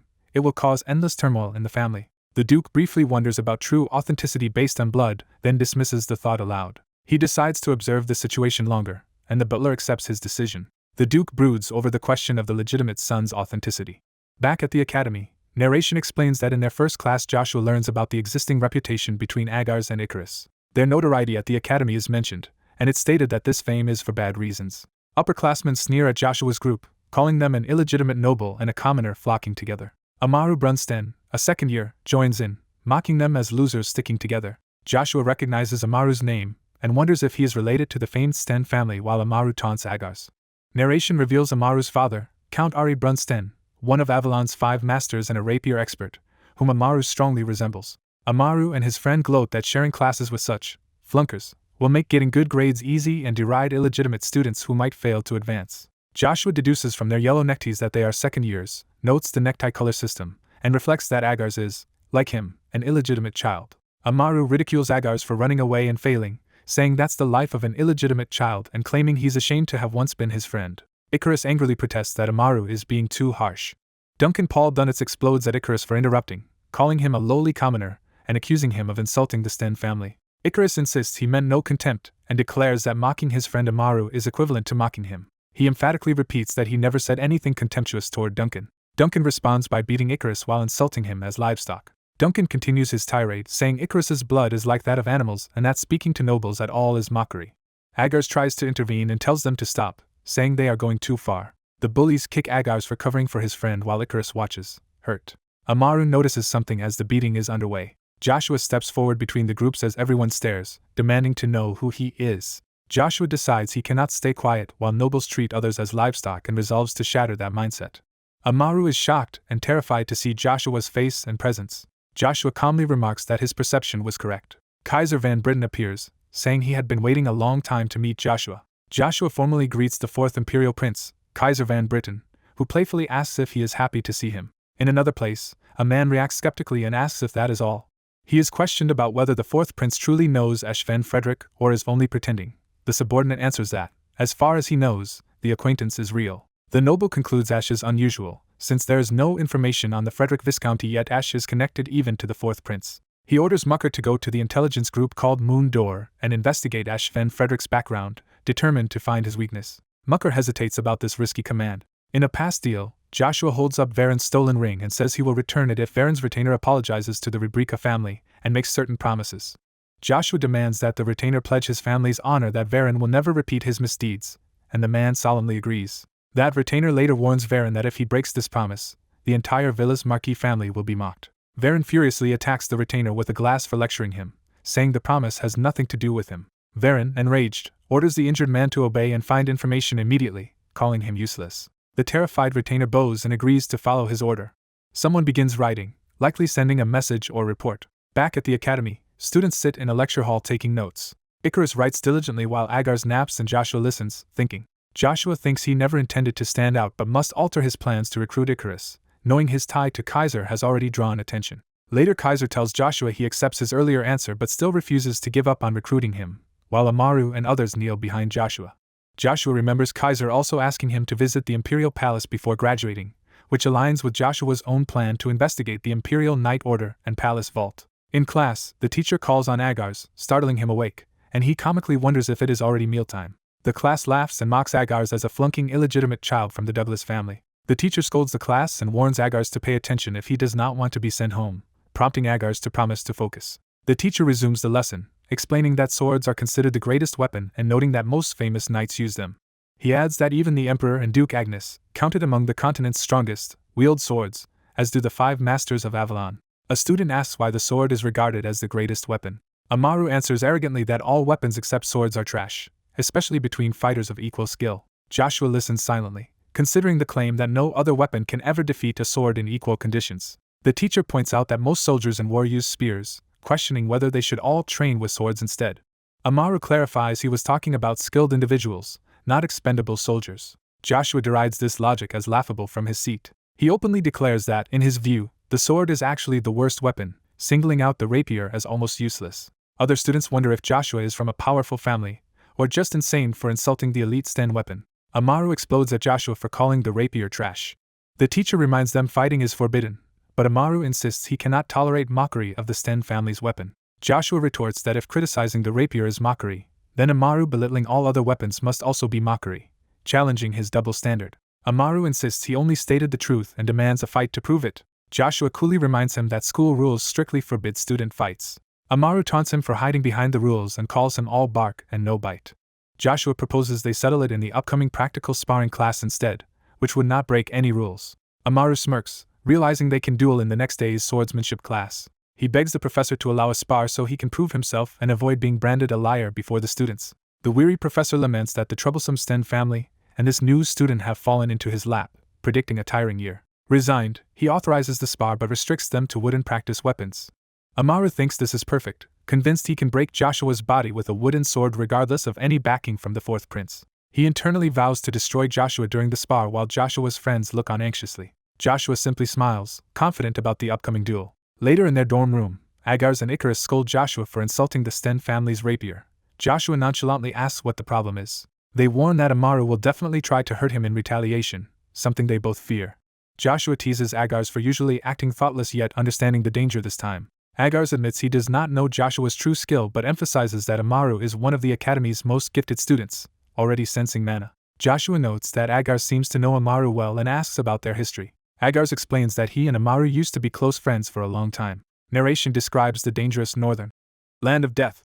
it will cause endless turmoil in the family. The Duke briefly wonders about true authenticity based on blood, then dismisses the thought aloud. He decides to observe the situation longer, and the butler accepts his decision. The Duke broods over the question of the legitimate son's authenticity. Back at the academy, narration explains that in their first class Joshua learns about the existing reputation between Agars and Icarus. Their notoriety at the academy is mentioned, and it's stated that this fame is for bad reasons. Upperclassmen sneer at Joshua's group, calling them an illegitimate noble and a commoner flocking together. Amaru Brunsten, a second year, joins in, mocking them as losers sticking together. Joshua recognizes Amaru's name, and wonders if he is related to the famed Sten family while Amaru taunts Agars. Narration reveals Amaru's father, Count Ari Brunsten, one of Avalon's 5 masters and a rapier expert, whom Amaru strongly resembles. Amaru and his friend gloat that sharing classes with such flunkers will make getting good grades easy and deride illegitimate students who might fail to advance. Joshua deduces from their yellow neckties that they are second years, notes the necktie color system, and reflects that Agars is, like him, an illegitimate child. Amaru ridicules Agars for running away and failing, saying that's the life of an illegitimate child and claiming he's ashamed to have once been his friend. Icarus angrily protests that Amaru is being too harsh. Duncan Paul Dunnitz explodes at Icarus for interrupting, calling him a lowly commoner, and accusing him of insulting the Sten family. Icarus insists he meant no contempt, and declares that mocking his friend Amaru is equivalent to mocking him. He emphatically repeats that he never said anything contemptuous toward Duncan. Duncan responds by beating Icarus while insulting him as livestock. Duncan continues his tirade, saying Icarus's blood is like that of animals and that speaking to nobles at all is mockery. Agars tries to intervene and tells them to stop, saying they are going too far. The bullies kick Agars for covering for his friend while Icarus watches, hurt. Amaru notices something as the beating is underway. Joshua steps forward between the groups as everyone stares, demanding to know who he is. Joshua decides he cannot stay quiet while nobles treat others as livestock and resolves to shatter that mindset. Amaru is shocked and terrified to see Joshua's face and presence. Joshua calmly remarks that his perception was correct. Kaiser Van Britten appears, saying he had been waiting a long time to meet Joshua. Joshua formally greets the 4th Imperial Prince, Kaiser Van Britten, who playfully asks if he is happy to see him. In another place, a man reacts skeptically and asks if that is all. He is questioned about whether the 4th Prince truly knows Ashven Frederick or is only pretending. The subordinate answers that, as far as he knows, the acquaintance is real. The noble concludes Ash is unusual, since there is no information on the Frederick Viscounty yet Ash is connected even to the 4th Prince. He orders Mucker to go to the intelligence group called Moon Door and investigate Ashven Frederick's background, determined to find his weakness. Mucker hesitates about this risky command. In a past deal, Joshua holds up Varen's stolen ring and says he will return it if Varen's retainer apologizes to the Rebrika family and makes certain promises. Joshua demands that the retainer pledge his family's honor that Varen will never repeat his misdeeds, and the man solemnly agrees. That retainer later warns Varen that if he breaks this promise, the entire Villa's Marquis family will be mocked. Varen furiously attacks the retainer with a glass for lecturing him, saying the promise has nothing to do with him. Varen, enraged, orders the injured man to obey and find information immediately, calling him useless. The terrified retainer bows and agrees to follow his order. Someone begins writing, likely sending a message or report. Back at the academy, students sit in a lecture hall taking notes. Icarus writes diligently while Agars naps and Joshua listens, thinking. Joshua thinks he never intended to stand out but must alter his plans to recruit Icarus, knowing his tie to Kaiser has already drawn attention. Later Kaiser tells Joshua he accepts his earlier answer but still refuses to give up on recruiting him, while Amaru and others kneel behind Joshua. Joshua remembers Kaiser also asking him to visit the Imperial Palace before graduating, which aligns with Joshua's own plan to investigate the Imperial Night Order and Palace Vault. In class, the teacher calls on Agars, startling him awake, and he comically wonders if it is already mealtime. The class laughs and mocks Agars as a flunking illegitimate child from the Douglas family. The teacher scolds the class and warns Agars to pay attention if he does not want to be sent home, prompting Agars to promise to focus. The teacher resumes the lesson, explaining that swords are considered the greatest weapon and noting that most famous knights use them. He adds that even the Emperor and Duke Agnes, counted among the continent's strongest, wield swords, as do the 5 masters of Avalon. A student asks why the sword is regarded as the greatest weapon. Amaru answers arrogantly that all weapons except swords are trash, especially between fighters of equal skill. Joshua listens silently, considering the claim that no other weapon can ever defeat a sword in equal conditions. The teacher points out that most soldiers in war use spears, questioning whether they should all train with swords instead. Amaru clarifies he was talking about skilled individuals, not expendable soldiers. Joshua derides this logic as laughable from his seat. He openly declares that, in his view, the sword is actually the worst weapon, singling out the rapier as almost useless. Other students wonder if Joshua is from a powerful family, or just insane for insulting the elite Sten weapon. Amaru explodes at Joshua for calling the rapier trash. The teacher reminds them fighting is forbidden, but Amaru insists he cannot tolerate mockery of the Sten family's weapon. Joshua retorts that if criticizing the rapier is mockery, then Amaru belittling all other weapons must also be mockery, challenging his double standard. Amaru insists he only stated the truth and demands a fight to prove it. Joshua coolly reminds him that school rules strictly forbid student fights. Amaru taunts him for hiding behind the rules and calls him all bark and no bite. Joshua proposes they settle it in the upcoming practical sparring class instead, which would not break any rules. Amaru smirks, realizing they can duel in the next day's swordsmanship class. He begs the professor to allow a spar so he can prove himself and avoid being branded a liar before the students. The weary professor laments that the troublesome Sten family and this new student have fallen into his lap, predicting a tiring year. Resigned, he authorizes the spar but restricts them to wooden practice weapons. Amaru thinks this is perfect, convinced he can break Joshua's body with a wooden sword regardless of any backing from the 4th prince. He internally vows to destroy Joshua during the spar while Joshua's friends look on anxiously. Joshua simply smiles, confident about the upcoming duel. Later in their dorm room, Agars and Icarus scold Joshua for insulting the Sten family's rapier. Joshua nonchalantly asks what the problem is. They warn that Amaru will definitely try to hurt him in retaliation, something they both fear. Joshua teases Agars for usually acting thoughtless yet understanding the danger this time. Agars admits he does not know Joshua's true skill but emphasizes that Amaru is one of the academy's most gifted students, already sensing mana. Joshua notes that Agars seems to know Amaru well and asks about their history. Agars explains that he and Amaru used to be close friends for a long time. Narration describes the dangerous northern land of death,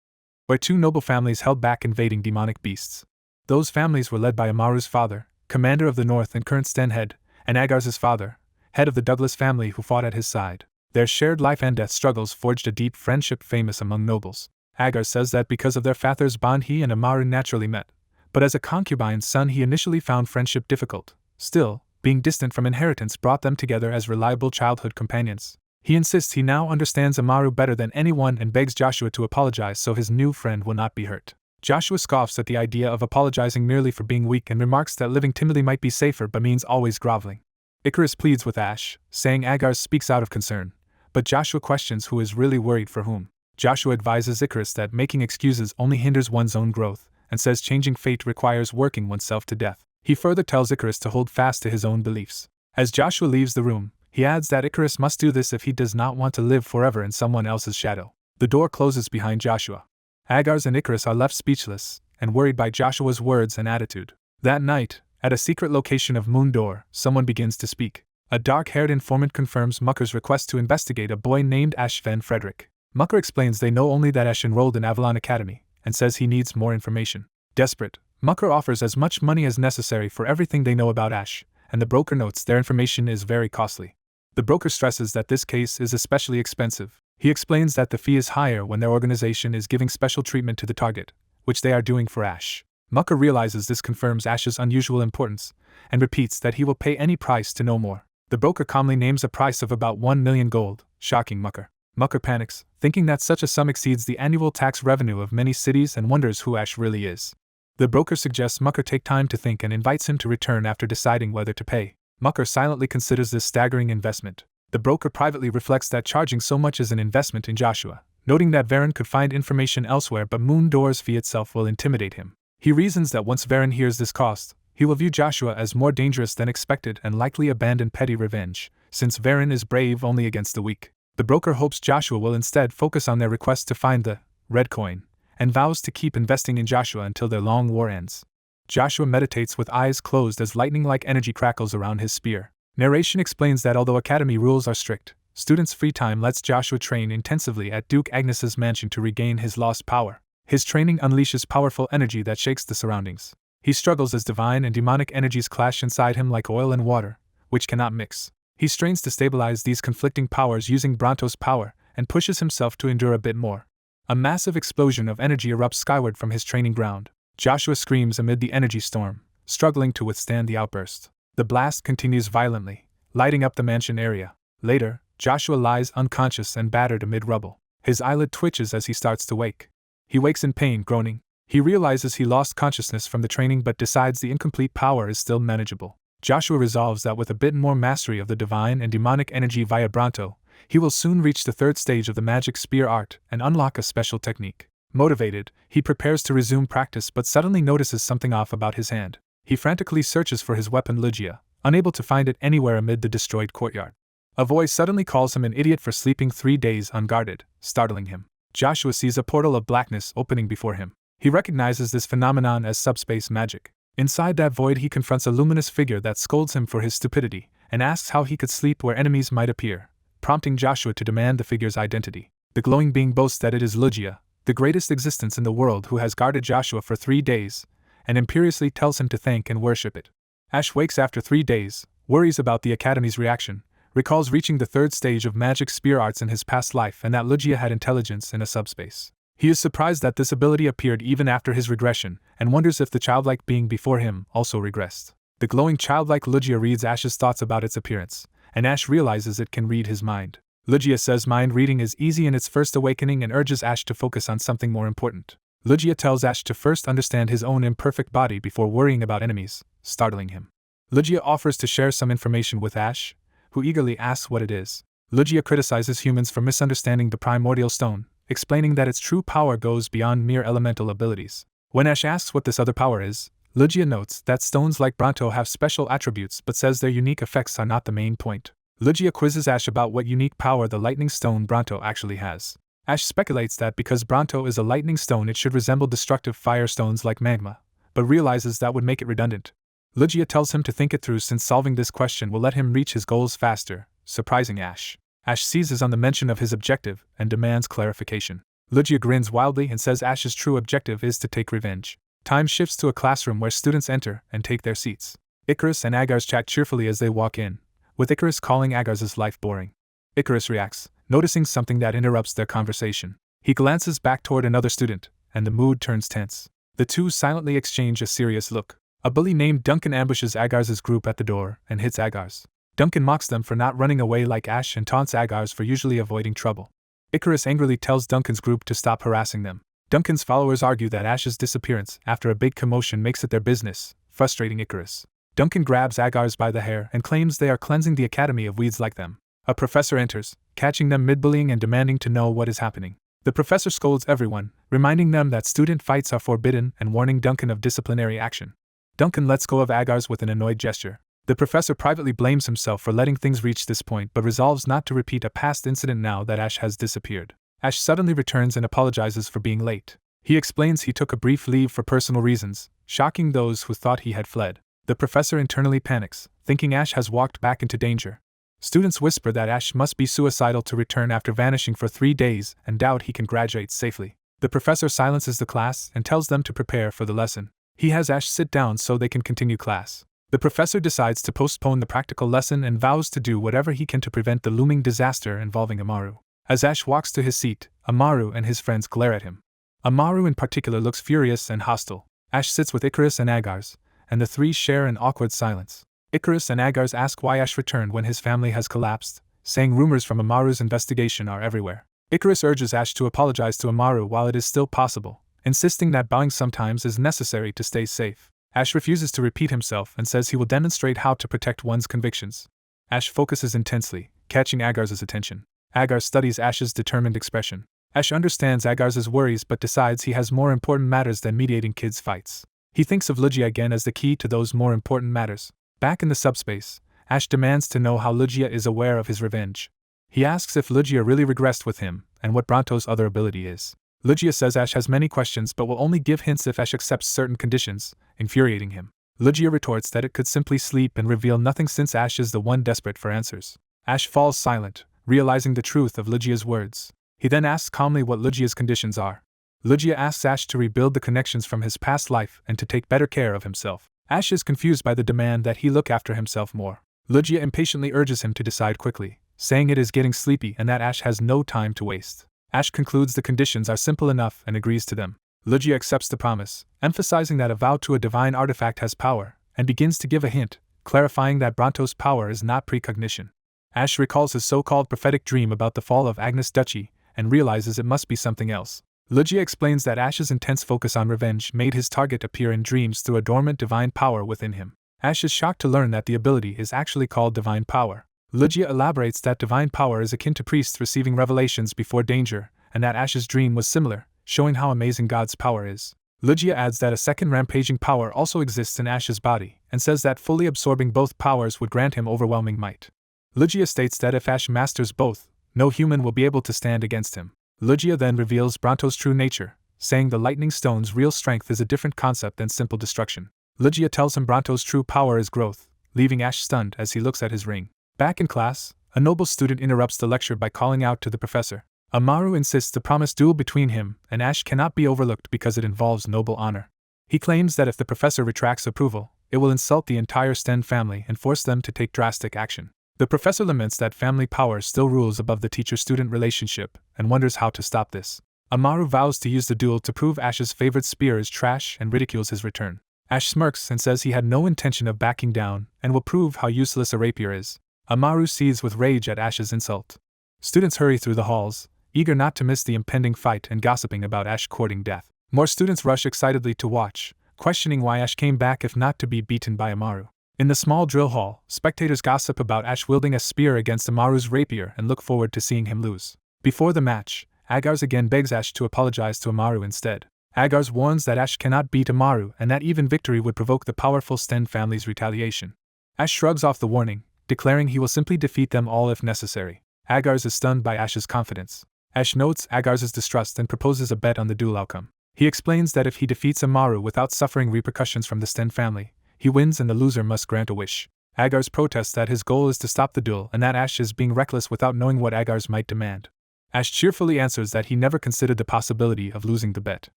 where 2 noble families held back invading demonic beasts. Those families were led by Amaru's father, commander of the North and current Sten head, and Agars' father, head of the Douglas family who fought at his side. Their shared life and death struggles forged a deep friendship famous among nobles. Agars says that because of their father's bond he and Amaru naturally met, but as a concubine's son he initially found friendship difficult. Still, being distant from inheritance brought them together as reliable childhood companions. He insists he now understands Amaru better than anyone and begs Joshua to apologize so his new friend will not be hurt. Joshua scoffs at the idea of apologizing merely for being weak and remarks that living timidly might be safer but means always groveling. Icarus pleads with Ash, saying Agars speaks out of concern, but Joshua questions who is really worried for whom. Joshua advises Icarus that making excuses only hinders one's own growth, and says changing fate requires working oneself to death. He further tells Icarus to hold fast to his own beliefs. As Joshua leaves the room, he adds that Icarus must do this if he does not want to live forever in someone else's shadow. The door closes behind Joshua. Agars and Icarus are left speechless, and worried by Joshua's words and attitude. That night, at a secret location of Moon Door, someone begins to speak. A dark-haired informant confirms Mucker's request to investigate a boy named Ash Van Frederick. Mucker explains they know only that Ash enrolled in Avalon Academy, and says he needs more information. Desperate, Mucker offers as much money as necessary for everything they know about Ash, and the broker notes their information is very costly. The broker stresses that this case is especially expensive. He explains that the fee is higher when their organization is giving special treatment to the target, which they are doing for Ash. Mucker realizes this confirms Ash's unusual importance, and repeats that he will pay any price to know more. The broker calmly names a price of about 1 million gold, shocking Mucker. Mucker panics, thinking that such a sum exceeds the annual tax revenue of many cities and wonders who Ash really is. The broker suggests Mucker take time to think and invites him to return after deciding whether to pay. Mucker silently considers this staggering investment. The broker privately reflects that charging so much is an investment in Joshua, noting that Varen could find information elsewhere but Moon Door's fee itself will intimidate him. He reasons that once Varen hears this cost, he will view Joshua as more dangerous than expected and likely abandon petty revenge, since Varen is brave only against the weak. The broker hopes Joshua will instead focus on their request to find the red coin, and vows to keep investing in Joshua until their long war ends. Joshua meditates with eyes closed as lightning-like energy crackles around his spear. Narration explains that although academy rules are strict, students' free time lets Joshua train intensively at Duke Agnes's mansion to regain his lost power. His training unleashes powerful energy that shakes the surroundings. He struggles as divine and demonic energies clash inside him like oil and water, which cannot mix. He strains to stabilize these conflicting powers using Bronto's power, and pushes himself to endure a bit more. A massive explosion of energy erupts skyward from his training ground. Joshua screams amid the energy storm, struggling to withstand the outburst. The blast continues violently, lighting up the mansion area. Later, Joshua lies unconscious and battered amid rubble. His eyelid twitches as he starts to wake. He wakes in pain, groaning. He realizes he lost consciousness from the training but decides the incomplete power is still manageable. Joshua resolves that with a bit more mastery of the divine and demonic energy via Bronto, he will soon reach the third stage of the magic spear art and unlock a special technique. Motivated, he prepares to resume practice but suddenly notices something off about his hand. He frantically searches for his weapon Lucia, unable to find it anywhere amid the destroyed courtyard. A voice suddenly calls him an idiot for sleeping 3 days unguarded, startling him. Joshua sees a portal of blackness opening before him. He recognizes this phenomenon as subspace magic. Inside that void he confronts a luminous figure that scolds him for his stupidity, and asks how he could sleep where enemies might appear, prompting Joshua to demand the figure's identity. The glowing being boasts that it is Lucia, the greatest existence in the world, who has guarded Joshua for 3 days, and imperiously tells him to thank and worship it. Ash wakes after 3 days, worries about the Academy's reaction, recalls reaching the third stage of magic spear arts in his past life and that Lucia had intelligence in a subspace. He is surprised that this ability appeared even after his regression, and wonders if the childlike being before him also regressed. The glowing childlike Lucia reads Ash's thoughts about its appearance, and Ash realizes it can read his mind. Lucia says mind reading is easy in its first awakening and urges Ash to focus on something more important. Lucia tells Ash to first understand his own imperfect body before worrying about enemies, startling him. Lucia offers to share some information with Ash, who eagerly asks what it is. Lucia criticizes humans for misunderstanding the primordial stone, explaining that its true power goes beyond mere elemental abilities. When Ash asks what this other power is, Lucia notes that stones like Bronto have special attributes but says their unique effects are not the main point. Lucia quizzes Ash about what unique power the lightning stone Bronto actually has. Ash speculates that because Bronto is a lightning stone it should resemble destructive fire stones like Manhwa, but realizes that would make it redundant. Lucia tells him to think it through since solving this question will let him reach his goals faster, surprising Ash. Ash seizes on the mention of his objective and demands clarification. Lucia grins wildly and says Ash's true objective is to take revenge. Time shifts to a classroom where students enter and take their seats. Icarus and Agars chat cheerfully as they walk in, with Icarus calling Agars' life boring. Icarus reacts, noticing something that interrupts their conversation. He glances back toward another student, and the mood turns tense. The two silently exchange a serious look. A bully named Duncan ambushes Agars' group at the door and hits Agars. Duncan mocks them for not running away like Ash and taunts Agars for usually avoiding trouble. Icarus angrily tells Duncan's group to stop harassing them. Duncan's followers argue that Ash's disappearance after a big commotion makes it their business, frustrating Icarus. Duncan grabs Agars by the hair and claims they are cleansing the academy of weeds like them. A professor enters, catching them mid-bullying and demanding to know what is happening. The professor scolds everyone, reminding them that student fights are forbidden and warning Duncan of disciplinary action. Duncan lets go of Agars with an annoyed gesture. The professor privately blames himself for letting things reach this point but resolves not to repeat a past incident now that Ash has disappeared. Ash suddenly returns and apologizes for being late. He explains he took a brief leave for personal reasons, shocking those who thought he had fled. The professor internally panics, thinking Ash has walked back into danger. Students whisper that Ash must be suicidal to return after vanishing for 3 days and doubt he can graduate safely. The professor silences the class and tells them to prepare for the lesson. He has Ash sit down so they can continue class. The professor decides to postpone the practical lesson and vows to do whatever he can to prevent the looming disaster involving Amaru. As Ash walks to his seat, Amaru and his friends glare at him. Amaru in particular looks furious and hostile. Ash sits with Icarus and Agars, and the three share an awkward silence. Icarus and Agars ask why Ash returned when his family has collapsed, saying rumors from Amaru's investigation are everywhere. Icarus urges Ash to apologize to Amaru while it is still possible, insisting that bowing sometimes is necessary to stay safe. Ash refuses to repeat himself and says he will demonstrate how to protect one's convictions. Ash focuses intensely, catching Agars' attention. Agars studies Ash's determined expression. Ash understands Agnes' worries but decides he has more important matters than mediating kids' fights. He thinks of Lucia again as the key to those more important matters. Back in the subspace, Ash demands to know how Lucia is aware of his revenge. He asks if Lucia really regressed with him, and what Bronto's other ability is. Lucia says Ash has many questions but will only give hints if Ash accepts certain conditions, infuriating him. Lucia retorts that it could simply sleep and reveal nothing since Ash is the one desperate for answers. Ash falls silent, realizing the truth of Lucia's words. He then asks calmly what Lucia's conditions are. Lucia asks Ash to rebuild the connections from his past life and to take better care of himself. Ash is confused by the demand that he look after himself more. Lucia impatiently urges him to decide quickly, saying it is getting sleepy and that Ash has no time to waste. Ash concludes the conditions are simple enough and agrees to them. Lucia accepts the promise, emphasizing that a vow to a divine artifact has power, and begins to give a hint, clarifying that Bronto's power is not precognition. Ash recalls his so-called prophetic dream about the fall of Agnes' duchy, and realizes it must be something else. Lucia explains that Ash's intense focus on revenge made his target appear in dreams through a dormant divine power within him. Ash is shocked to learn that the ability is actually called divine power. Lucia elaborates that divine power is akin to priests receiving revelations before danger, and that Ash's dream was similar, showing how amazing God's power is. Lucia adds that a second rampaging power also exists in Ash's body, and says that fully absorbing both powers would grant him overwhelming might. Lucia states that if Ash masters both, no human will be able to stand against him. Lucia then reveals Bronto's true nature, saying the lightning stone's real strength is a different concept than simple destruction. Lucia tells him Bronto's true power is growth, leaving Ash stunned as he looks at his ring. Back in class, a noble student interrupts the lecture by calling out to the professor. Amaru insists the promised duel between him and Ash cannot be overlooked because it involves noble honor. He claims that if the professor retracts approval, it will insult the entire Sten family and force them to take drastic action. The professor laments that family power still rules above the teacher-student relationship and wonders how to stop this. Amaru vows to use the duel to prove Ash's favorite spear is trash and ridicules his return. Ash smirks and says he had no intention of backing down and will prove how useless a rapier is. Amaru seethes with rage at Ash's insult. Students hurry through the halls, eager not to miss the impending fight and gossiping about Ash courting death. More students rush excitedly to watch, questioning why Ash came back if not to be beaten by Amaru. In the small drill hall, spectators gossip about Ash wielding a spear against Amaru's rapier and look forward to seeing him lose. Before the match, Agars again begs Ash to apologize to Amaru instead. Agars warns that Ash cannot beat Amaru and that even victory would provoke the powerful Sten family's retaliation. Ash shrugs off the warning, declaring he will simply defeat them all if necessary. Agars is stunned by Ash's confidence. Ash notes Agars' distrust and proposes a bet on the duel outcome. He explains that if he defeats Amaru without suffering repercussions from the Sten family, he wins and the loser must grant a wish. Agars protests that his goal is to stop the duel and that Ash is being reckless without knowing what Agars might demand. Ash cheerfully answers that he never considered the possibility of losing the bet.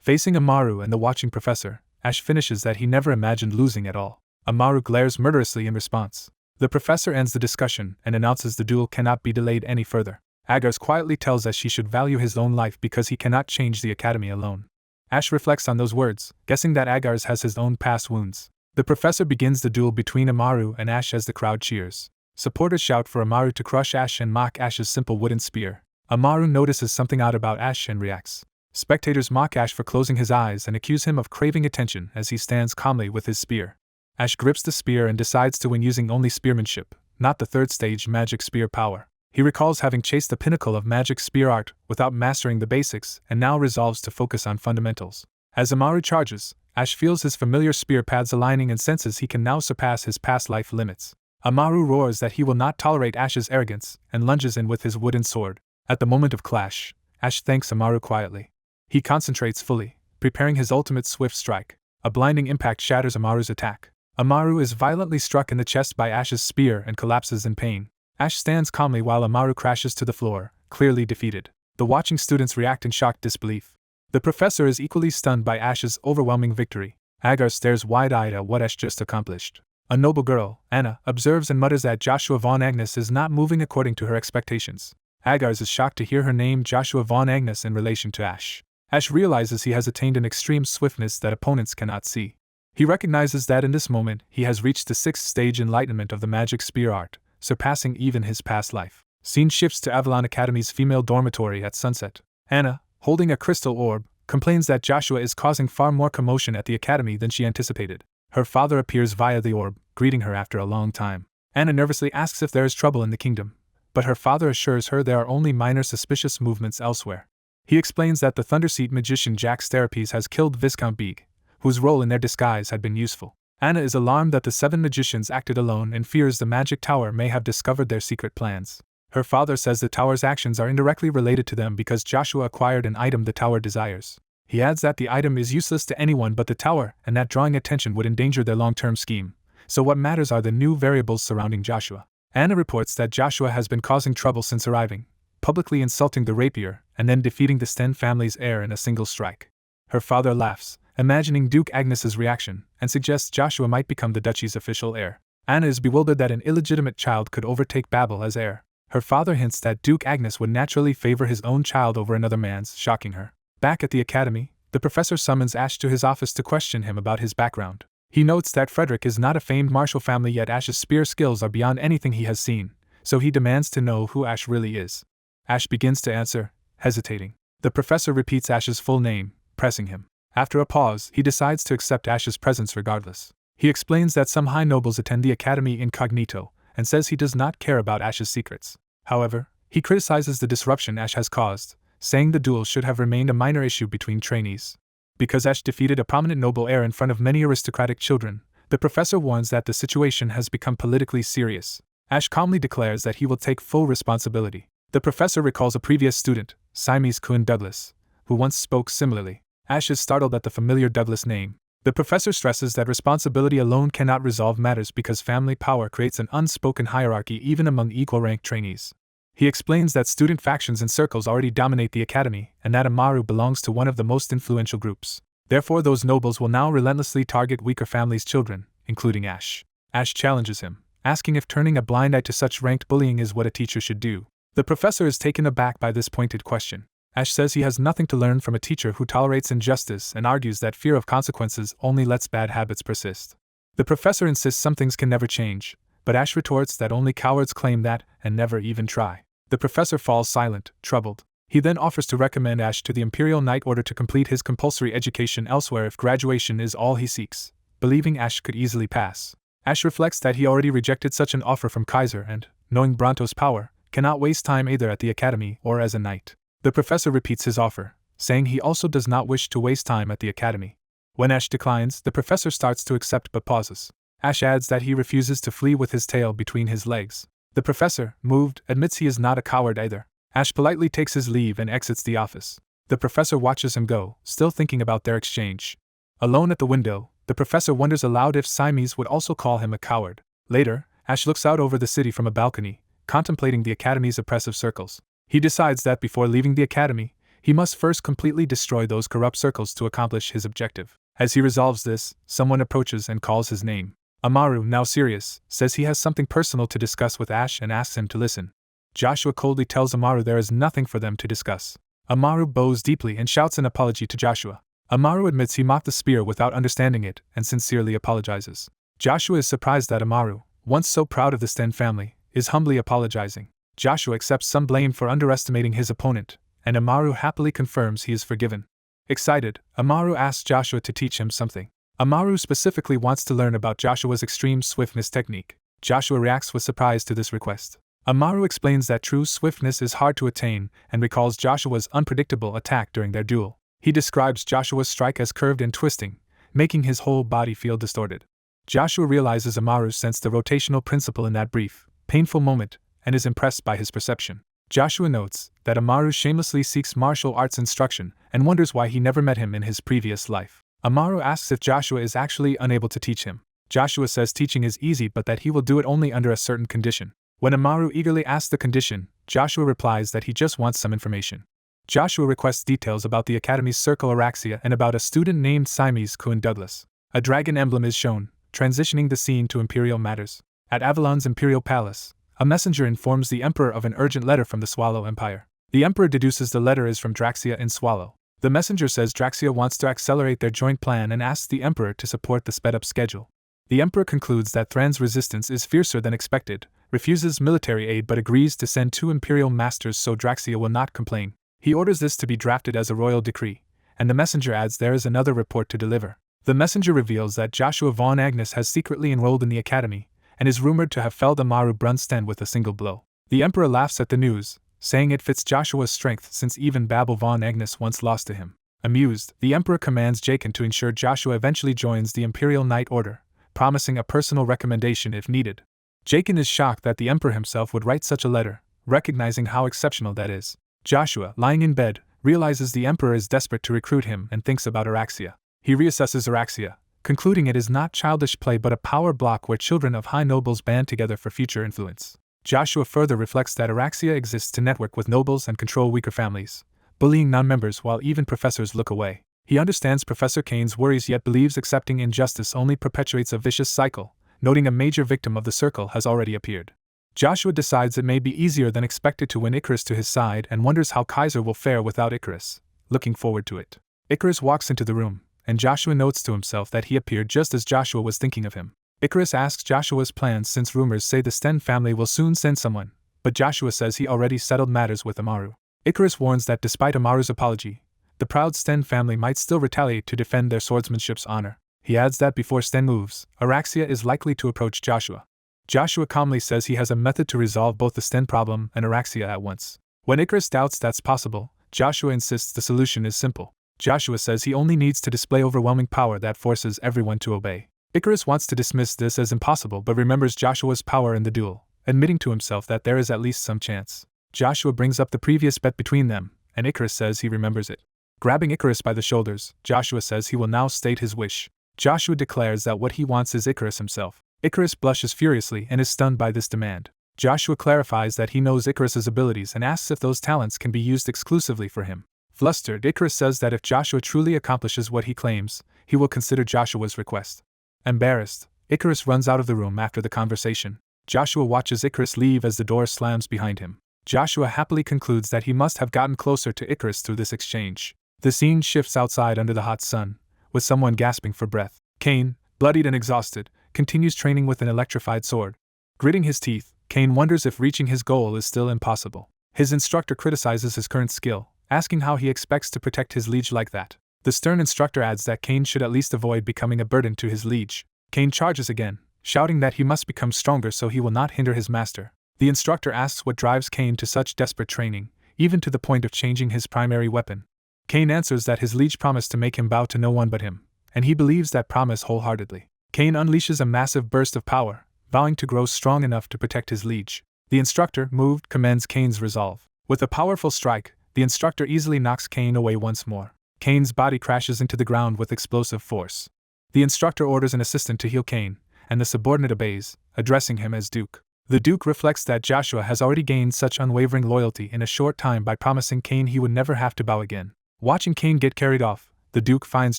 Facing Amaru and the watching professor, Ash finishes that he never imagined losing at all. Amaru glares murderously in response. The professor ends the discussion and announces the duel cannot be delayed any further. Agars quietly tells Ash he should value his own life because he cannot change the academy alone. Ash reflects on those words, guessing that Agars has his own past wounds. The professor begins the duel between Amaru and Ash as the crowd cheers. Supporters shout for Amaru to crush Ash and mock Ash's simple wooden spear. Amaru notices something odd about Ash and reacts. Spectators mock Ash for closing his eyes and accuse him of craving attention as he stands calmly with his spear. Ash grips the spear and decides to win using only spearmanship, not the third stage magic spear power. He recalls having chased the pinnacle of magic spear art without mastering the basics and now resolves to focus on fundamentals. As Amaru charges, Ash feels his familiar spear paths aligning and senses he can now surpass his past life limits. Amaru roars that he will not tolerate Ash's arrogance and lunges in with his wooden sword. At the moment of clash, Ash thanks Amaru quietly. He concentrates fully, preparing his ultimate swift strike. A blinding impact shatters Amaru's attack. Amaru is violently struck in the chest by Ash's spear and collapses in pain. Ash stands calmly while Amaru crashes to the floor, clearly defeated. The watching students react in shocked disbelief. The professor is equally stunned by Ash's overwhelming victory. Agar stares wide-eyed at what Ash just accomplished. A noble girl, Anna, observes and mutters that Joshua von Agnes is not moving according to her expectations. Agars is shocked to hear her name Joshua von Agnes in relation to Ash. Ash realizes he has attained an extreme swiftness that opponents cannot see. He recognizes that in this moment he has reached the 6th stage enlightenment of the magic spear art, surpassing even his past life. Scene shifts to Avalon Academy's female dormitory at sunset. Anna, holding a crystal orb, complains that Joshua is causing far more commotion at the academy than she anticipated. Her father appears via the orb, greeting her after a long time. Anna nervously asks if there is trouble in the kingdom, but her father assures her there are only minor suspicious movements elsewhere. He explains that the Thunderseat magician Jack Starapes has killed Viscount Beeg, whose role in their disguise had been useful. Anna is alarmed that the 7 magicians acted alone and fears the magic tower may have discovered their secret plans. Her father says the tower's actions are indirectly related to them because Joshua acquired an item the tower desires. He adds that the item is useless to anyone but the tower and that drawing attention would endanger their long-term scheme, so what matters are the new variables surrounding Joshua. Anna reports that Joshua has been causing trouble since arriving, publicly insulting the rapier and then defeating the Sten family's heir in a single strike. Her father laughs, imagining Duke Agnes's reaction, and suggests Joshua might become the duchy's official heir. Anna is bewildered that an illegitimate child could overtake Babel as heir. Her father hints that Duke Agnes would naturally favor his own child over another man's, shocking her. Back at the academy, the professor summons Ash to his office to question him about his background. He notes that Frederick is not a famed martial family, yet Ash's spear skills are beyond anything he has seen, so he demands to know who Ash really is. Ash begins to answer, hesitating. The professor repeats Ash's full name, pressing him. After a pause, he decides to accept Ash's presence regardless. He explains that some high nobles attend the academy incognito, and says he does not care about Ash's secrets. However, he criticizes the disruption Ash has caused, saying the duel should have remained a minor issue between trainees. Because Ash defeated a prominent noble heir in front of many aristocratic children, the professor warns that the situation has become politically serious. Ash calmly declares that he will take full responsibility. The professor recalls a previous student, Siamese Coon Douglas, who once spoke similarly. Ash is startled at the familiar Douglas name. The professor stresses that responsibility alone cannot resolve matters because family power creates an unspoken hierarchy even among equal-ranked trainees. He explains that student factions and circles already dominate the academy, and that Amaru belongs to one of the most influential groups. Therefore, those nobles will now relentlessly target weaker families' children, including Ash. Ash challenges him, asking if turning a blind eye to such ranked bullying is what a teacher should do. The professor is taken aback by this pointed question. Ash says he has nothing to learn from a teacher who tolerates injustice and argues that fear of consequences only lets bad habits persist. The professor insists some things can never change, but Ash retorts that only cowards claim that and never even try. The professor falls silent, troubled. He then offers to recommend Ash to the Imperial Knight Order to complete his compulsory education elsewhere if graduation is all he seeks, believing Ash could easily pass. Ash reflects that he already rejected such an offer from Kaiser and, knowing Bronto's power, cannot waste time either at the academy or as a knight. The professor repeats his offer, saying he also does not wish to waste time at the academy. When Ash declines, the professor starts to accept but pauses. Ash adds that he refuses to flee with his tail between his legs. The professor, moved, admits he is not a coward either. Ash politely takes his leave and exits the office. The professor watches him go, still thinking about their exchange. Alone at the window, the professor wonders aloud if Siamese would also call him a coward. Later, Ash looks out over the city from a balcony, contemplating the academy's oppressive circles. He decides that before leaving the academy, he must first completely destroy those corrupt circles to accomplish his objective. As he resolves this, someone approaches and calls his name. Amaru, now serious, says he has something personal to discuss with Ash and asks him to listen. Joshua coldly tells Amaru there is nothing for them to discuss. Amaru bows deeply and shouts an apology to Joshua. Amaru admits he mocked the spear without understanding it and sincerely apologizes. Joshua is surprised that Amaru, once so proud of the Sten family, is humbly apologizing. Joshua accepts some blame for underestimating his opponent, and Amaru happily confirms he is forgiven. Excited, Amaru asks Joshua to teach him something. Amaru specifically wants to learn about Joshua's extreme swiftness technique. Joshua reacts with surprise to this request. Amaru explains that true swiftness is hard to attain and recalls Joshua's unpredictable attack during their duel. He describes Joshua's strike as curved and twisting, making his whole body feel distorted. Joshua realizes Amaru sensed the rotational principle in that brief, painful moment, and is impressed by his perception. Joshua notes that Amaru shamelessly seeks martial arts instruction and wonders why he never met him in his previous life. Amaru asks if Joshua is actually unable to teach him. Joshua says teaching is easy but that he will do it only under a certain condition. When Amaru eagerly asks the condition, Joshua replies that he just wants some information. Joshua requests details about the Academy's Circle Araxia and about a student named Siamese Coon Douglas. A dragon emblem is shown, transitioning the scene to Imperial matters. At Avalon's Imperial Palace, a messenger informs the Emperor of an urgent letter from the Swallow Empire. The Emperor deduces the letter is from Draxia and Swallow. The messenger says Draxia wants to accelerate their joint plan and asks the Emperor to support the sped-up schedule. The Emperor concludes that Thran's resistance is fiercer than expected, refuses military aid but agrees to send 2 Imperial masters so Draxia will not complain. He orders this to be drafted as a royal decree, and the messenger adds there is another report to deliver. The messenger reveals that Joshua von Agnes has secretly enrolled in the academy, and is rumored to have felled Amaru Brunsten with a single blow. The Emperor laughs at the news, saying it fits Joshua's strength since even Babel von Agnes once lost to him. Amused, the Emperor commands Jachin to ensure Joshua eventually joins the Imperial Knight Order, promising a personal recommendation if needed. Jachin is shocked that the Emperor himself would write such a letter, recognizing how exceptional that is. Joshua, lying in bed, realizes the Emperor is desperate to recruit him and thinks about Araxia. He reassesses Araxia, concluding it is not childish play but a power block where children of high nobles band together for future influence. Joshua further reflects that Araxia exists to network with nobles and control weaker families, bullying non-members while even professors look away. He understands Professor Cain's worries yet believes accepting injustice only perpetuates a vicious cycle, noting a major victim of the circle has already appeared. Joshua decides it may be easier than expected to win Icarus to his side and wonders how Kaiser will fare without Icarus, looking forward to it. Icarus walks into the room, and Joshua notes to himself that he appeared just as Joshua was thinking of him. Icarus asks Joshua's plans since rumors say the Sten family will soon send someone, but Joshua says he already settled matters with Amaru. Icarus warns that despite Amaru's apology, the proud Sten family might still retaliate to defend their swordsmanship's honor. He adds that before Sten moves, Araxia is likely to approach Joshua. Joshua calmly says he has a method to resolve both the Sten problem and Araxia at once. When Icarus doubts that's possible, Joshua insists the solution is simple. Joshua says he only needs to display overwhelming power that forces everyone to obey. Icarus wants to dismiss this as impossible but remembers Joshua's power in the duel, admitting to himself that there is at least some chance. Joshua brings up the previous bet between them, and Icarus says he remembers it. Grabbing Icarus by the shoulders, Joshua says he will now state his wish. Joshua declares that what he wants is Icarus himself. Icarus blushes furiously and is stunned by this demand. Joshua clarifies that he knows Icarus's abilities and asks if those talents can be used exclusively for him. Flustered, Icarus says that if Joshua truly accomplishes what he claims, he will consider Joshua's request. Embarrassed, Icarus runs out of the room after the conversation. Joshua watches Icarus leave as the door slams behind him. Joshua happily concludes that he must have gotten closer to Icarus through this exchange. The scene shifts outside under the hot sun, with someone gasping for breath. Cain, bloodied and exhausted, continues training with an electrified sword. Gritting his teeth, Cain wonders if reaching his goal is still impossible. His instructor criticizes his current skill, asking how he expects to protect his liege like that. The stern instructor adds that Cain should at least avoid becoming a burden to his liege. Cain charges again, shouting that he must become stronger so he will not hinder his master. The instructor asks what drives Cain to such desperate training, even to the point of changing his primary weapon. Cain answers that his liege promised to make him bow to no one but him, and he believes that promise wholeheartedly. Cain unleashes a massive burst of power, vowing to grow strong enough to protect his liege. The instructor, moved, commends Cain's resolve. With a powerful strike, the instructor easily knocks Cain away once more. Cain's body crashes into the ground with explosive force. The instructor orders an assistant to heal Cain, and the subordinate obeys, addressing him as Duke. The Duke reflects that Joshua has already gained such unwavering loyalty in a short time by promising Cain he would never have to bow again. Watching Cain get carried off, the Duke finds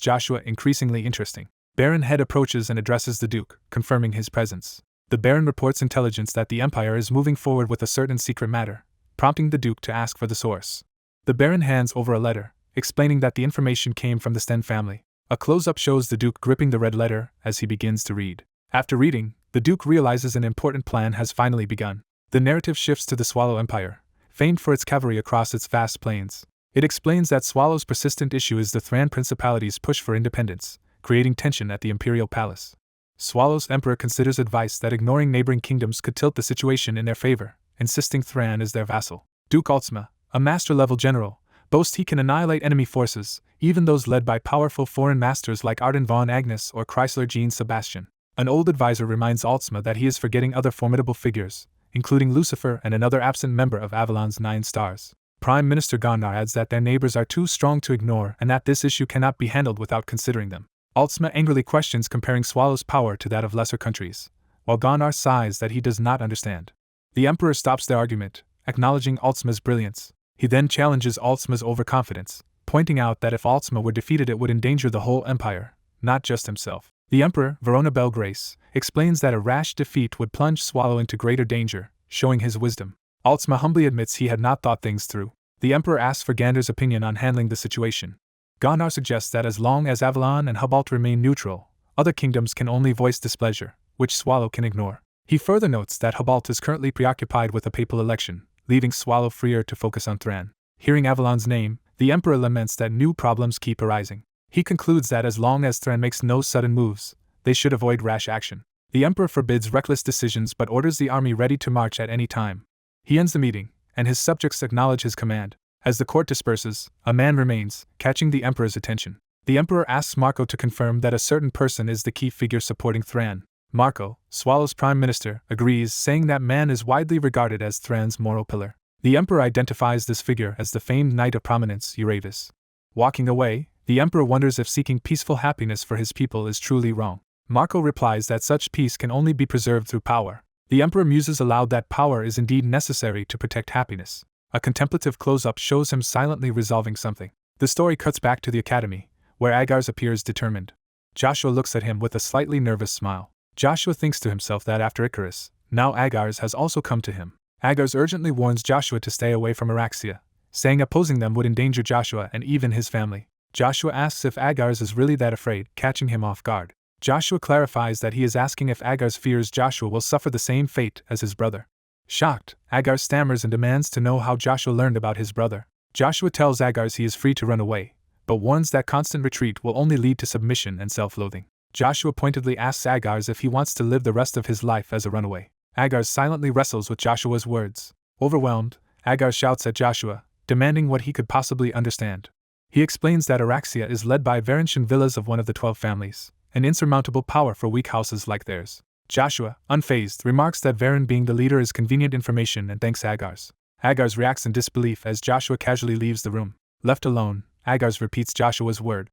Joshua increasingly interesting. Baron Head approaches and addresses the Duke, confirming his presence. The Baron reports intelligence that the Empire is moving forward with a certain secret matter, prompting the Duke to ask for the source. The Baron hands over a letter, explaining that the information came from the Sten family. A close-up shows the Duke gripping the red letter as he begins to read. After reading, the Duke realizes an important plan has finally begun. The narrative shifts to the Swallow Empire, famed for its cavalry across its vast plains. It explains that Swallow's persistent issue is the Thran Principality's push for independence, creating tension at the Imperial Palace. Swallow's emperor considers advice that ignoring neighboring kingdoms could tilt the situation in their favor, insisting Thran is their vassal. Duke Altsma, a master-level general, boasts he can annihilate enemy forces, even those led by powerful foreign masters like Arden von Agnes or Chrysler Jean Sebastian. An old advisor reminds Altsma that he is forgetting other formidable figures, including Lucifer and another absent member of Avalon's 9 stars. Prime Minister Gondar adds that their neighbors are too strong to ignore and that this issue cannot be handled without considering them. Altsma angrily questions comparing Swallow's power to that of lesser countries, while Gondar sighs that he does not understand. The Emperor stops their argument, acknowledging Altsma's brilliance. He then challenges Altsma's overconfidence, pointing out that if Altsma were defeated it would endanger the whole empire, not just himself. The Emperor, Verona Belgrace, explains that a rash defeat would plunge Swallow into greater danger, showing his wisdom. Altsma humbly admits he had not thought things through. The Emperor asks for Gandar's opinion on handling the situation. Gondar suggests that as long as Avalon and Hubalt remain neutral, other kingdoms can only voice displeasure, which Swallow can ignore. He further notes that Hubalt is currently preoccupied with a papal election, leaving Swallow freer to focus on Thran. Hearing Avalon's name, the Emperor laments that new problems keep arising. He concludes that as long as Thran makes no sudden moves, they should avoid rash action. The Emperor forbids reckless decisions but orders the army ready to march at any time. He ends the meeting, and his subjects acknowledge his command. As the court disperses, a man remains, catching the Emperor's attention. The Emperor asks Marco to confirm that a certain person is the key figure supporting Thran. Marco, Swallow's prime minister, agrees, saying that man is widely regarded as Thran's moral pillar. The Emperor identifies this figure as the famed knight of prominence, Uravis. Walking away, the Emperor wonders if seeking peaceful happiness for his people is truly wrong. Marco replies that such peace can only be preserved through power. The Emperor muses aloud that power is indeed necessary to protect happiness. A contemplative close-up shows him silently resolving something. The story cuts back to the academy, where Agars appears determined. Joshua looks at him with a slightly nervous smile. Joshua thinks to himself that after Icarus, now Agars has also come to him. Agars urgently warns Joshua to stay away from Araxia, saying opposing them would endanger Joshua and even his family. Joshua asks if Agars is really that afraid, catching him off guard. Joshua clarifies that he is asking if Agars fears Joshua will suffer the same fate as his brother. Shocked, Agars stammers and demands to know how Joshua learned about his brother. Joshua tells Agars he is free to run away, but warns that constant retreat will only lead to submission and self-loathing. Joshua pointedly asks Agars if he wants to live the rest of his life as a runaway. Agars silently wrestles with Joshua's words. Overwhelmed, Agars shouts at Joshua, demanding what he could possibly understand. He explains that Araxia is led by Varantian villas of one of the 12 families, an insurmountable power for weak houses like theirs. Joshua, unfazed, remarks that Varan being the leader is convenient information and thanks Agars. Agars reacts in disbelief as Joshua casually leaves the room. Left alone, Agars repeats Joshua's word.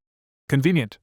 Convenient.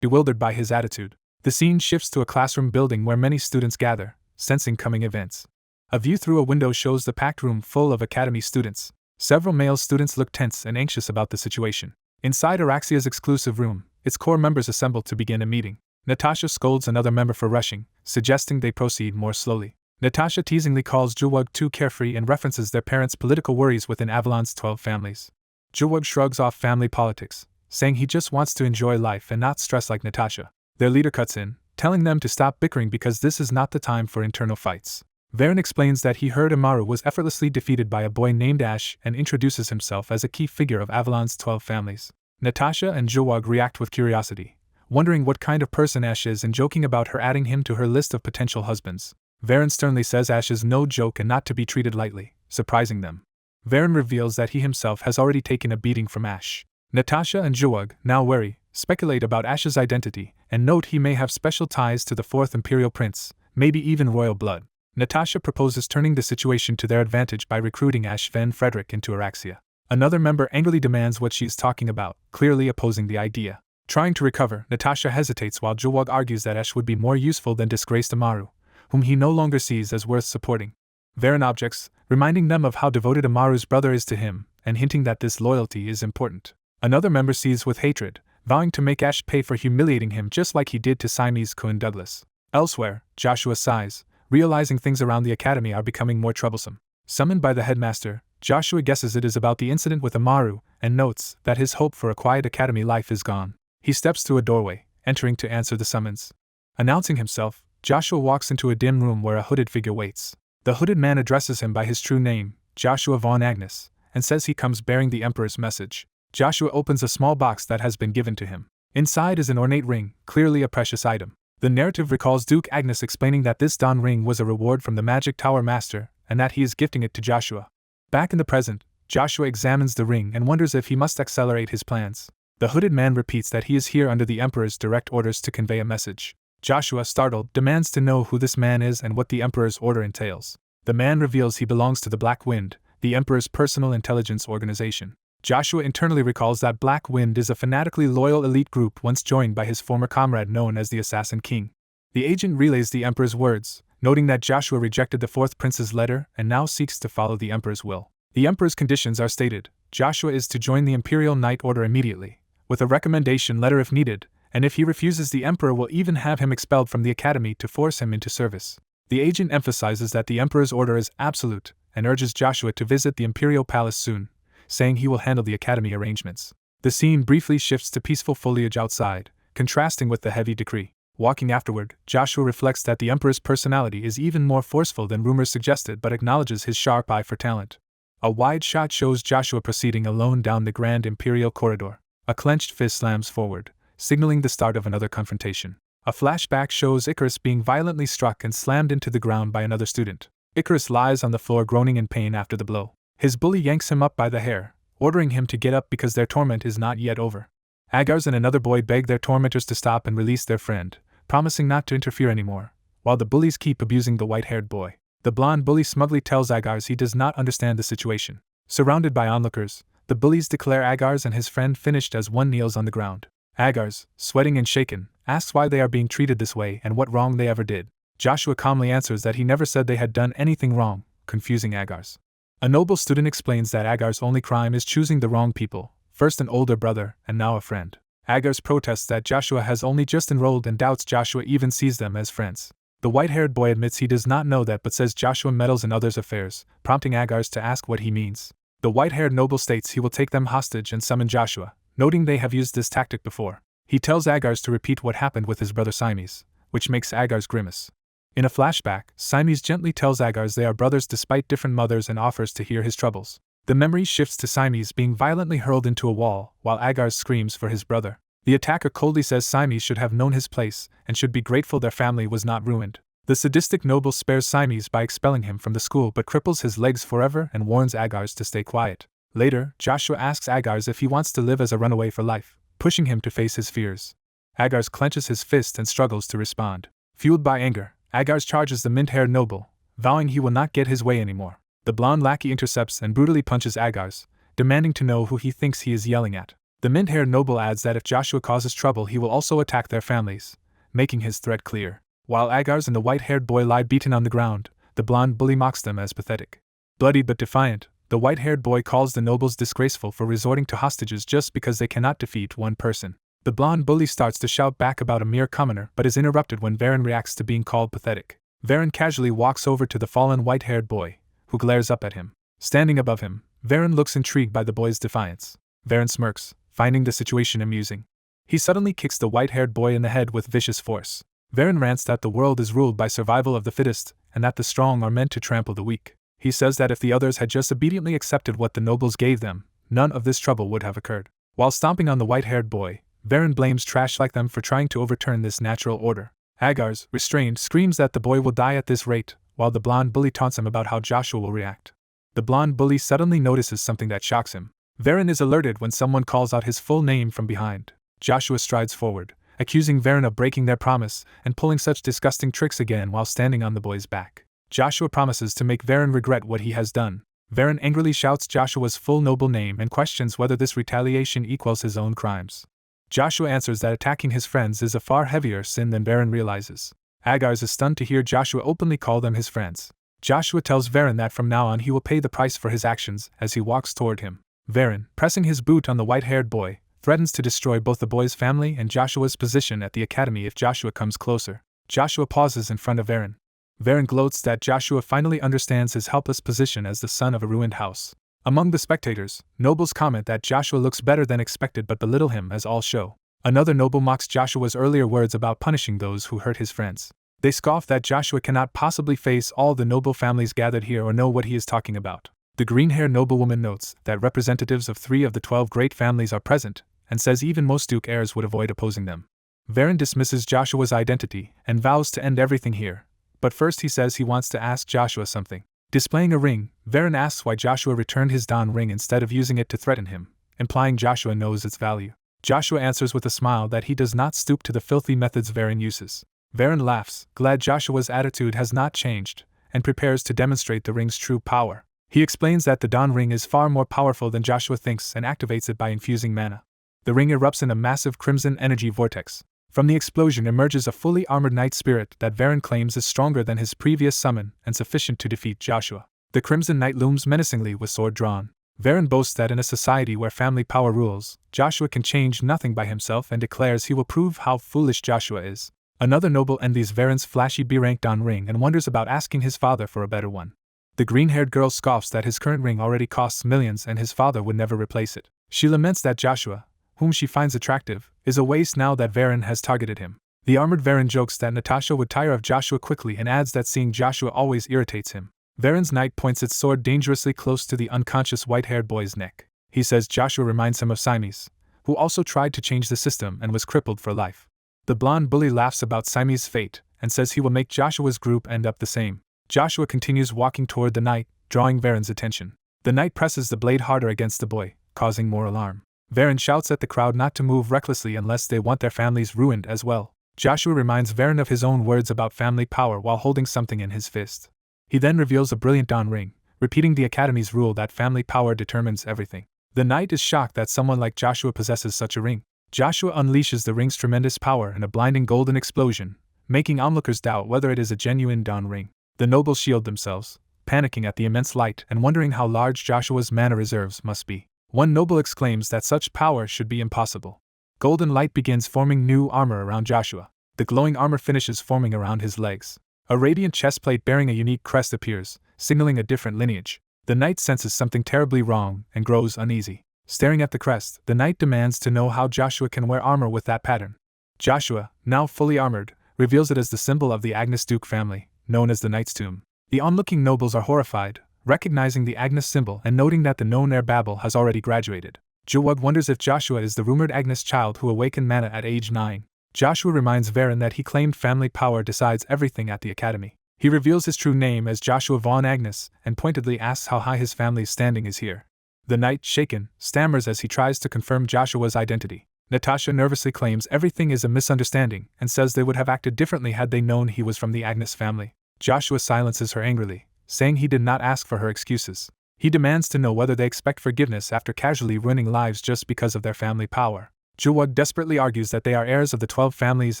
Bewildered by his attitude, the scene shifts to a classroom building where many students gather, sensing coming events. A view through a window shows the packed room full of academy students. Several male students look tense and anxious about the situation. Inside Araxia's exclusive room, its core members assemble to begin a meeting. Natasha scolds another member for rushing, suggesting they proceed more slowly. Natasha teasingly calls Juwug too carefree and references their parents' political worries within Avalon's 12 families. Juwug shrugs off family politics, saying he just wants to enjoy life and not stress like Natasha. Their leader cuts in, telling them to stop bickering because this is not the time for internal fights. Varan explains that he heard Amaru was effortlessly defeated by a boy named Ash and introduces himself as a key figure of Avalon's 12 families. Natasha and Juwug react with curiosity, wondering what kind of person Ash is and joking about her adding him to her list of potential husbands. Varan sternly says Ash is no joke and not to be treated lightly, surprising them. Varan reveals that he himself has already taken a beating from Ash. Natasha and Juwug, now wary, speculate about Ash's identity and note he may have special ties to the 4th Imperial Prince, maybe even royal blood. Natasha proposes turning the situation to their advantage by recruiting Ash Van Frederick into Araxia. Another member angrily demands what she is talking about, clearly opposing the idea. Trying to recover, Natasha hesitates while Juwug argues that Ash would be more useful than disgraced Amaru, whom he no longer sees as worth supporting. Varan objects, reminding them of how devoted Amaru's brother is to him, and hinting that this loyalty is important. Another member sees with hatred, vowing to make Ash pay for humiliating him just like he did to Siamese Cohen Douglas. Elsewhere, Joshua sighs, realizing things around the academy are becoming more troublesome. Summoned by the headmaster, Joshua guesses it is about the incident with Amaru, and notes that his hope for a quiet academy life is gone. He steps through a doorway, entering to answer the summons. Announcing himself, Joshua walks into a dim room where a hooded figure waits. The hooded man addresses him by his true name, Joshua von Agnes, and says he comes bearing the Emperor's message. Joshua opens a small box that has been given to him. Inside is an ornate ring, clearly a precious item. The narrative recalls Duke Agnes explaining that this Dawn ring was a reward from the Magic Tower Master, and that he is gifting it to Joshua. Back in the present, Joshua examines the ring and wonders if he must accelerate his plans. The hooded man repeats that he is here under the Emperor's direct orders to convey a message. Joshua, startled, demands to know who this man is and what the Emperor's order entails. The man reveals he belongs to the Black Wind, the Emperor's personal intelligence organization. Joshua internally recalls that Black Wind is a fanatically loyal elite group once joined by his former comrade known as the Assassin King. The agent relays the Emperor's words, noting that Joshua rejected the 4th Prince's letter and now seeks to follow the Emperor's will. The Emperor's conditions are stated. Joshua is to join the Imperial Knight Order immediately, with a recommendation letter if needed, and if he refuses the Emperor will even have him expelled from the academy to force him into service. The agent emphasizes that the Emperor's order is absolute, and urges Joshua to visit the Imperial Palace soon, saying he will handle the academy arrangements. The scene briefly shifts to peaceful foliage outside, contrasting with the heavy decree. Walking afterward, Joshua reflects that the Emperor's personality is even more forceful than rumors suggested but acknowledges his sharp eye for talent. A wide shot shows Joshua proceeding alone down the Grand Imperial corridor. A clenched fist slams forward, signaling the start of another confrontation. A flashback shows Icarus being violently struck and slammed into the ground by another student. Icarus lies on the floor groaning in pain after the blow. His bully yanks him up by the hair, ordering him to get up because their torment is not yet over. Agnes and another boy beg their tormentors to stop and release their friend, promising not to interfere anymore, while the bullies keep abusing the white-haired boy. The blonde bully smugly tells Agnes he does not understand the situation. Surrounded by onlookers, the bullies declare Agnes and his friend finished as one kneels on the ground. Agnes, sweating and shaken, asks why they are being treated this way and what wrong they ever did. Joshua calmly answers that he never said they had done anything wrong, confusing Agnes. A noble student explains that Agnes' only crime is choosing the wrong people, first an older brother and now a friend. Agnes protests that Joshua has only just enrolled and doubts Joshua even sees them as friends. The white-haired boy admits he does not know that but says Joshua meddles in others' affairs, prompting Agnes to ask what he means. The white-haired noble states he will take them hostage and summon Joshua, noting they have used this tactic before. He tells Agnes to repeat what happened with his brother Simes, which makes Agnes grimace. In a flashback, Simes gently tells Agnes they are brothers despite different mothers and offers to hear his troubles. The memory shifts to Simes being violently hurled into a wall, while Agnes screams for his brother. The attacker coldly says Simes should have known his place, and should be grateful their family was not ruined. The sadistic noble spares Simes by expelling him from the school but cripples his legs forever and warns Agnes to stay quiet. Later, Joshua asks Agnes if he wants to live as a runaway for life, pushing him to face his fears. Agnes clenches his fist and struggles to respond. Fueled by anger, Agnes charges the mint-haired noble, vowing he will not get his way anymore. The blonde lackey intercepts and brutally punches Agnes, demanding to know who he thinks he is yelling at. The mint-haired noble adds that if Joshua causes trouble he will also attack their families, making his threat clear. While Agnes and the white-haired boy lie beaten on the ground, the blonde bully mocks them as pathetic. Bloody but defiant, the white-haired boy calls the nobles disgraceful for resorting to hostages just because they cannot defeat one person. The blonde bully starts to shout back about a mere commoner but is interrupted when Varen reacts to being called pathetic. Varen casually walks over to the fallen white-haired boy, who glares up at him. Standing above him, Varen looks intrigued by the boy's defiance. Varen smirks, finding the situation amusing. He suddenly kicks the white-haired boy in the head with vicious force. Varen rants that the world is ruled by survival of the fittest, and that the strong are meant to trample the weak. He says that if the others had just obediently accepted what the nobles gave them, none of this trouble would have occurred. While stomping on the white-haired boy, Varen blames trash like them for trying to overturn this natural order. Agnes, restrained, screams that the boy will die at this rate, while the blonde bully taunts him about how Joshua will react. The blonde bully suddenly notices something that shocks him. Varen is alerted when someone calls out his full name from behind. Joshua strides forward, accusing Varen of breaking their promise and pulling such disgusting tricks again while standing on the boy's back. Joshua promises to make Varen regret what he has done. Varen angrily shouts Joshua's full noble name and questions whether this retaliation equals his own crimes. Joshua answers that attacking his friends is a far heavier sin than Varen realizes. Agnes is stunned to hear Joshua openly call them his friends. Joshua tells Varen that from now on he will pay the price for his actions as he walks toward him. Varen, pressing his boot on the white-haired boy, threatens to destroy both the boy's family and Joshua's position at the academy if Joshua comes closer. Joshua pauses in front of Varen. Varen gloats that Joshua finally understands his helpless position as the son of a ruined house. Among the spectators, nobles comment that Joshua looks better than expected but belittle him as all show. Another noble mocks Joshua's earlier words about punishing those who hurt his friends. They scoff that Joshua cannot possibly face all the noble families gathered here or know what he is talking about. The green-haired noblewoman notes that representatives of 3 of the 12 great families are present, and says even most Duke heirs would avoid opposing them. Varen dismisses Joshua's identity and vows to end everything here, but first he says he wants to ask Joshua something. Displaying a ring, Varen asks why Joshua returned his Dawn ring instead of using it to threaten him, implying Joshua knows its value. Joshua answers with a smile that he does not stoop to the filthy methods Varen uses. Varen laughs, glad Joshua's attitude has not changed, and prepares to demonstrate the ring's true power. He explains that the Dawn ring is far more powerful than Joshua thinks and activates it by infusing mana. The ring erupts in a massive crimson energy vortex. From the explosion emerges a fully armored knight spirit that Varen claims is stronger than his previous summon and sufficient to defeat Joshua. The Crimson Knight looms menacingly with sword drawn. Varen boasts that in a society where family power rules, Joshua can change nothing by himself and declares he will prove how foolish Joshua is. Another noble envies Varen's flashy B-rank Dawn ring and wonders about asking his father for a better one. The green-haired girl scoffs that his current ring already costs millions and his father would never replace it. She laments that Joshua, whom she finds attractive, is a waste now that Varen has targeted him. The armored Varen jokes that Natasha would tire of Joshua quickly and adds that seeing Joshua always irritates him. Varen's knight points its sword dangerously close to the unconscious white-haired boy's neck. He says Joshua reminds him of Simes, who also tried to change the system and was crippled for life. The blonde bully laughs about Simes' fate and says he will make Joshua's group end up the same. Joshua continues walking toward the knight, drawing Varen's attention. The knight presses the blade harder against the boy, causing more alarm. Varen shouts at the crowd not to move recklessly unless they want their families ruined as well. Joshua reminds Varen of his own words about family power while holding something in his fist. He then reveals a brilliant dawn ring, repeating the Academy's rule that family power determines everything. The knight is shocked that someone like Joshua possesses such a ring. Joshua unleashes the ring's tremendous power in a blinding golden explosion, making onlookers doubt whether it is a genuine dawn ring. The nobles shield themselves, panicking at the immense light and wondering how large Joshua's mana reserves must be. One noble exclaims that such power should be impossible. Golden light begins forming new armor around Joshua. The glowing armor finishes forming around his legs. A radiant chestplate bearing a unique crest appears, signaling a different lineage. The knight senses something terribly wrong and grows uneasy. Staring at the crest, the knight demands to know how Joshua can wear armor with that pattern. Joshua, now fully armored, reveals it as the symbol of the Agnes Duke family, known as the Knight's Tomb. The onlooking nobles are horrified, recognizing the Agnes symbol and noting that the known heir Babel has already graduated. Juwag wonders if Joshua is the rumored Agnes child who awakened mana at age 9. Joshua reminds Varen that he claimed family power decides everything at the Academy. He reveals his true name as Joshua Vaughn Agnes and pointedly asks how high his family's standing is here. The knight, shaken, stammers as he tries to confirm Joshua's identity. Natasha nervously claims everything is a misunderstanding and says they would have acted differently had they known he was from the Agnes family. Joshua silences her angrily, saying he did not ask for her excuses. He demands to know whether they expect forgiveness after casually ruining lives just because of their family power. Juwag desperately argues that they are heirs of the 12 families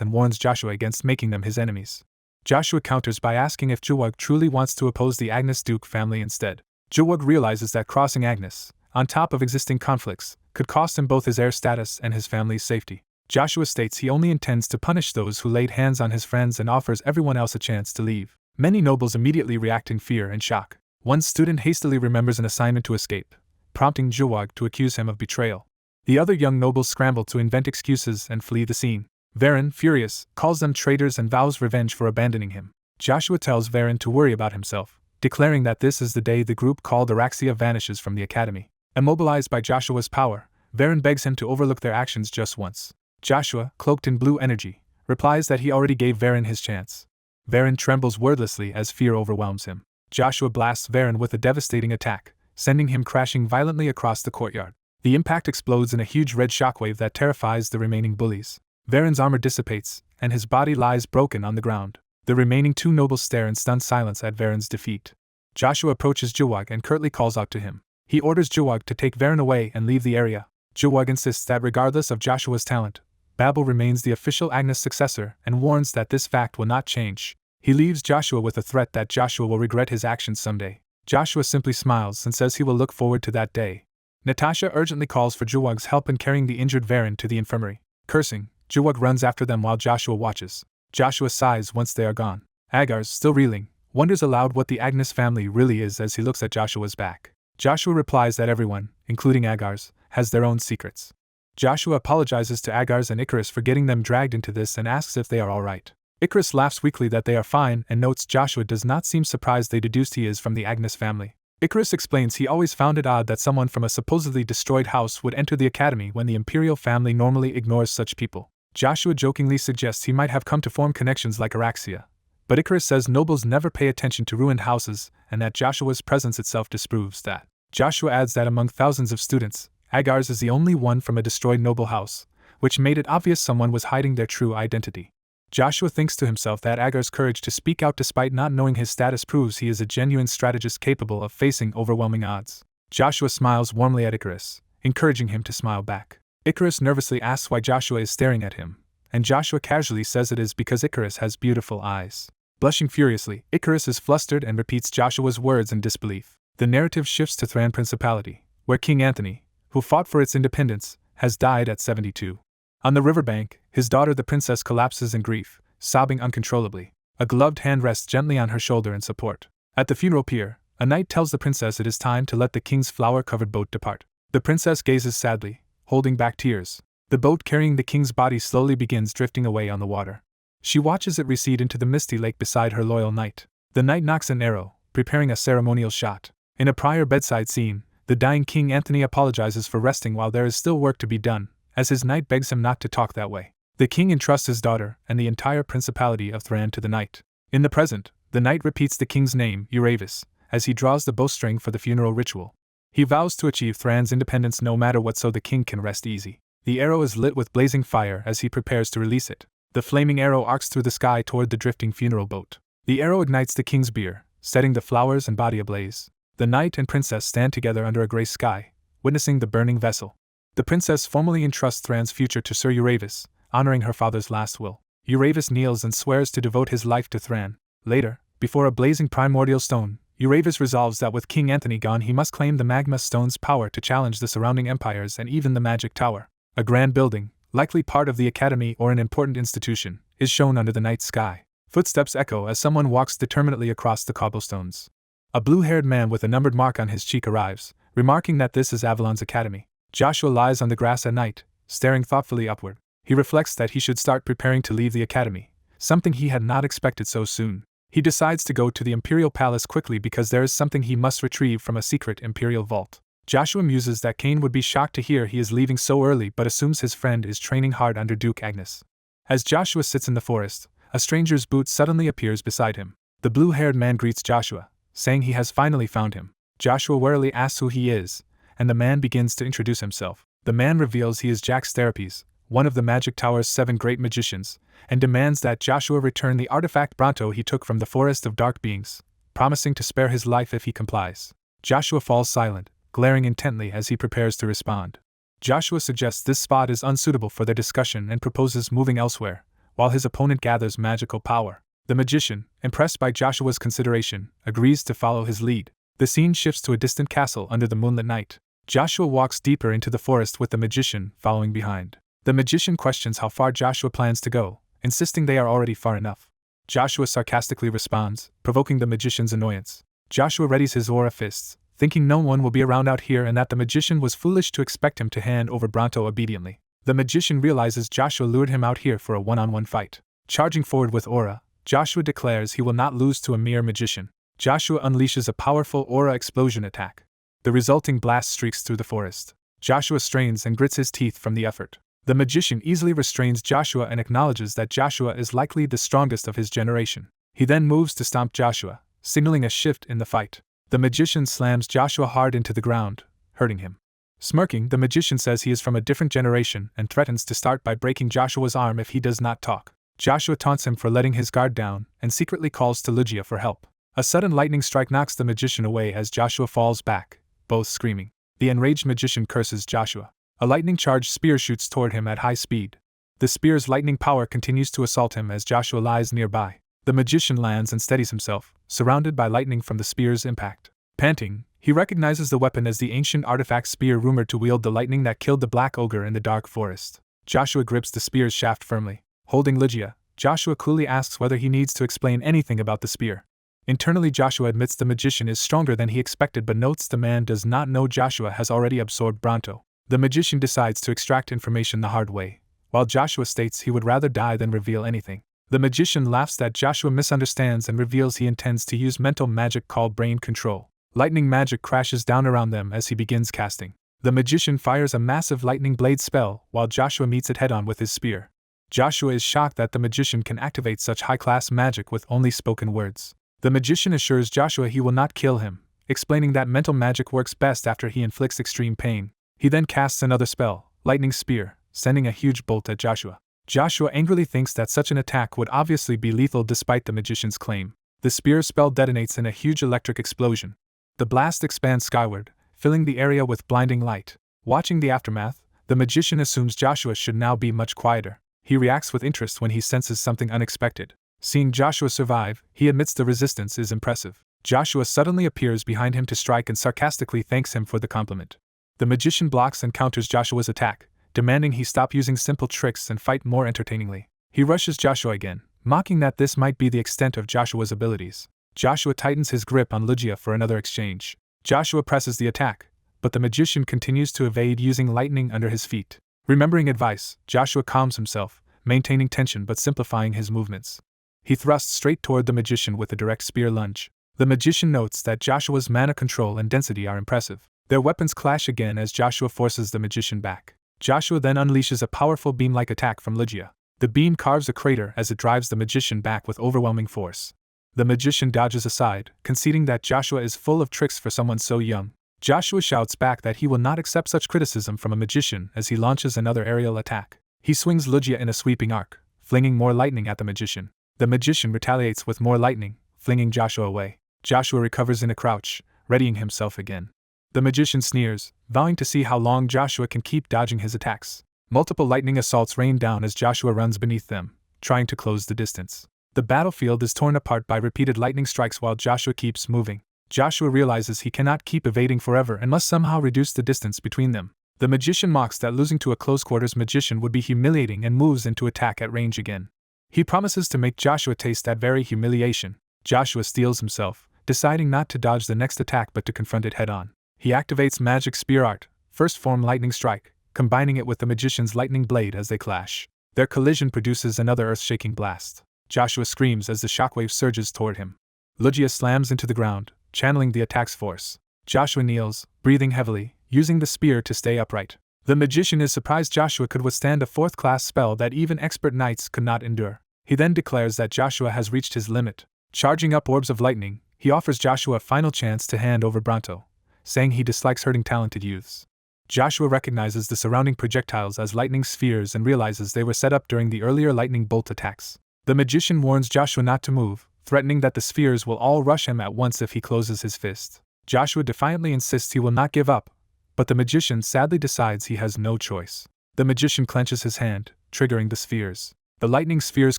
and warns Joshua against making them his enemies. Joshua counters by asking if Juwag truly wants to oppose the Agnes Duke family instead. Juwag realizes that crossing Agnes, on top of existing conflicts, could cost him both his heir status and his family's safety. Joshua states he only intends to punish those who laid hands on his friends and offers everyone else a chance to leave. Many nobles immediately react in fear and shock. One student hastily remembers an assignment to escape, prompting Juwag to accuse him of betrayal. The other young nobles scramble to invent excuses and flee the scene. Varen, furious, calls them traitors and vows revenge for abandoning him. Joshua tells Varen to worry about himself, declaring that this is the day the group called Araxia vanishes from the Academy. Immobilized by Joshua's power, Varen begs him to overlook their actions just once. Joshua, cloaked in blue energy, replies that he already gave Varen his chance. Varen trembles wordlessly as fear overwhelms him. Joshua blasts Varen with a devastating attack, sending him crashing violently across the courtyard. The impact explodes in a huge red shockwave that terrifies the remaining bullies. Varen's armor dissipates, and his body lies broken on the ground. The remaining 2 nobles stare in stunned silence at Varen's defeat. Joshua approaches Juwag and curtly calls out to him. He orders Juwag to take Varen away and leave the area. Juwag insists that regardless of Joshua's talent, Babel remains the official Agnes successor and warns that this fact will not change. He leaves Joshua with a threat that Joshua will regret his actions someday. Joshua simply smiles and says he will look forward to that day. Natasha urgently calls for Juwag's help in carrying the injured Varen to the infirmary. Cursing, Juwag runs after them while Joshua watches. Joshua sighs once they are gone. Agars, still reeling, wonders aloud what the Agnes family really is as he looks at Joshua's back. Joshua replies that everyone, including Agars, has their own secrets. Joshua apologizes to Agars and Icarus for getting them dragged into this and asks if they are alright. Icarus laughs weakly that they are fine and notes Joshua does not seem surprised they deduced he is from the Agnes family. Icarus explains he always found it odd that someone from a supposedly destroyed house would enter the academy when the Imperial family normally ignores such people. Joshua jokingly suggests he might have come to form connections like Araxia, but Icarus says nobles never pay attention to ruined houses and that Joshua's presence itself disproves that. Joshua adds that among thousands of students, Agars is the only one from a destroyed noble house, which made it obvious someone was hiding their true identity. Joshua thinks to himself that Agar's courage to speak out despite not knowing his status proves he is a genuine strategist capable of facing overwhelming odds. Joshua smiles warmly at Icarus, encouraging him to smile back. Icarus nervously asks why Joshua is staring at him, and Joshua casually says it is because Icarus has beautiful eyes. Blushing furiously, Icarus is flustered and repeats Joshua's words in disbelief. The narrative shifts to Thran Principality, where King Anthony, who fought for its independence, has died at 72. On the riverbank, his daughter the princess collapses in grief, sobbing uncontrollably. A gloved hand rests gently on her shoulder in support. At the funeral pier, a knight tells the princess it is time to let the king's flower-covered boat depart. The princess gazes sadly, holding back tears. The boat carrying the king's body slowly begins drifting away on the water. She watches it recede into the misty lake beside her loyal knight. The knight nocks an arrow, preparing a ceremonial shot. In a prior bedside scene, the dying King Anthony apologizes for resting while there is still work to be done, as his knight begs him not to talk that way. The king entrusts his daughter and the entire principality of Thran to the knight. In the present, the knight repeats the king's name, Uravis, as he draws the bowstring for the funeral ritual. He vows to achieve Thran's independence no matter what so the king can rest easy. The arrow is lit with blazing fire as he prepares to release it. The flaming arrow arcs through the sky toward the drifting funeral boat. The arrow ignites the king's bier, setting the flowers and body ablaze. The knight and princess stand together under a gray sky, witnessing the burning vessel. The princess formally entrusts Thran's future to Sir Uravis, honoring her father's last will. Uravis kneels and swears to devote his life to Thran. Later, before a blazing primordial stone, Uravis resolves that with King Anthony gone he must claim the magma stone's power to challenge the surrounding empires and even the magic tower. A grand building, likely part of the academy or an important institution, is shown under the night sky. Footsteps echo as someone walks determinedly across the cobblestones. A blue-haired man with a numbered mark on his cheek arrives, remarking that this is Avalon's academy. Joshua lies on the grass at night, staring thoughtfully upward. He reflects that he should start preparing to leave the academy, something he had not expected so soon. He decides to go to the Imperial Palace quickly because there is something he must retrieve from a secret Imperial vault. Joshua muses that Cain would be shocked to hear he is leaving so early but assumes his friend is training hard under Duke Agnes. As Joshua sits in the forest, a stranger's boot suddenly appears beside him. The blue-haired man greets Joshua, saying he has finally found him. Joshua warily asks who he is, and the man begins to introduce himself. The man reveals he is Jax Therapes, one of the Magic Tower's 7 great magicians, and demands that Joshua return the artifact Bronto he took from the Forest of Dark Beings, promising to spare his life if he complies. Joshua falls silent, glaring intently as he prepares to respond. Joshua suggests this spot is unsuitable for their discussion and proposes moving elsewhere, while his opponent gathers magical power. The magician, impressed by Joshua's consideration, agrees to follow his lead. The scene shifts to a distant castle under the moonlit night. Joshua walks deeper into the forest with the magician following behind. The magician questions how far Joshua plans to go, insisting they are already far enough. Joshua sarcastically responds, provoking the magician's annoyance. Joshua readies his aura fists, thinking no one will be around out here and that the magician was foolish to expect him to hand over Bronto obediently. The magician realizes Joshua lured him out here for a one-on-one fight. Charging forward with aura, Joshua declares he will not lose to a mere magician. Joshua unleashes a powerful aura explosion attack. The resulting blast streaks through the forest. Joshua strains and grits his teeth from the effort. The magician easily restrains Joshua and acknowledges that Joshua is likely the strongest of his generation. He then moves to stomp Joshua, signaling a shift in the fight. The magician slams Joshua hard into the ground, hurting him. Smirking, the magician says he is from a different generation and threatens to start by breaking Joshua's arm if he does not talk. Joshua taunts him for letting his guard down and secretly calls to Lucia for help. A sudden lightning strike knocks the magician away as Joshua falls back, both screaming. The enraged magician curses Joshua. A lightning-charged spear shoots toward him at high speed. The spear's lightning power continues to assault him as Joshua lies nearby. The magician lands and steadies himself, surrounded by lightning from the spear's impact. Panting, he recognizes the weapon as the ancient artifact spear rumored to wield the lightning that killed the black ogre in the dark forest. Joshua grips the spear's shaft firmly. Holding Lucia, Joshua coolly asks whether he needs to explain anything about the spear. Internally, Joshua admits the magician is stronger than he expected but notes the man does not know Joshua has already absorbed Bronto. The magician decides to extract information the hard way, while Joshua states he would rather die than reveal anything. The magician laughs that Joshua misunderstands and reveals he intends to use mental magic called brain control. Lightning magic crashes down around them as he begins casting. The magician fires a massive lightning blade spell while Joshua meets it head-on with his spear. Joshua is shocked that the magician can activate such high-class magic with only spoken words. The magician assures Joshua he will not kill him, explaining that mental magic works best after he inflicts extreme pain. He then casts another spell, Lightning Spear, sending a huge bolt at Joshua. Joshua angrily thinks that such an attack would obviously be lethal despite the magician's claim. The spear spell detonates in a huge electric explosion. The blast expands skyward, filling the area with blinding light. Watching the aftermath, the magician assumes Joshua should now be much quieter. He reacts with interest when he senses something unexpected. Seeing Joshua survive, he admits the resistance is impressive. Joshua suddenly appears behind him to strike and sarcastically thanks him for the compliment. The magician blocks and counters Joshua's attack, demanding he stop using simple tricks and fight more entertainingly. He rushes Joshua again, mocking that this might be the extent of Joshua's abilities. Joshua tightens his grip on Lucia for another exchange. Joshua presses the attack, but the magician continues to evade using lightning under his feet. Remembering advice, Joshua calms himself, maintaining tension but simplifying his movements. He thrusts straight toward the magician with a direct spear lunge. The magician notes that Joshua's mana control and density are impressive. Their weapons clash again as Joshua forces the magician back. Joshua then unleashes a powerful beam-like attack from Lucia. The beam carves a crater as it drives the magician back with overwhelming force. The magician dodges aside, conceding that Joshua is full of tricks for someone so young. Joshua shouts back that he will not accept such criticism from a magician as he launches another aerial attack. He swings Lucia in a sweeping arc, flinging more lightning at the magician. The magician retaliates with more lightning, flinging Joshua away. Joshua recovers in a crouch, readying himself again. The magician sneers, vowing to see how long Joshua can keep dodging his attacks. Multiple lightning assaults rain down as Joshua runs beneath them, trying to close the distance. The battlefield is torn apart by repeated lightning strikes while Joshua keeps moving. Joshua realizes he cannot keep evading forever and must somehow reduce the distance between them. The magician mocks that losing to a close-quarters magician would be humiliating and moves into attack at range again. He promises to make Joshua taste that very humiliation. Joshua steels himself, deciding not to dodge the next attack but to confront it head-on. He activates magic spear art, first form lightning strike, combining it with the magician's lightning blade as they clash. Their collision produces another earth-shaking blast. Joshua screams as the shockwave surges toward him. Lucia slams into the ground, channeling the attack's force. Joshua kneels, breathing heavily, using the spear to stay upright. The magician is surprised Joshua could withstand a fourth-class spell that even expert knights could not endure. He then declares that Joshua has reached his limit. Charging up orbs of lightning, he offers Joshua a final chance to hand over Bronto, saying he dislikes hurting talented youths. Joshua recognizes the surrounding projectiles as lightning spheres and realizes they were set up during the earlier lightning bolt attacks. The magician warns Joshua not to move, threatening that the spheres will all rush him at once if he closes his fist. Joshua defiantly insists he will not give up, but the magician sadly decides he has no choice. The magician clenches his hand, triggering the spheres. The lightning spheres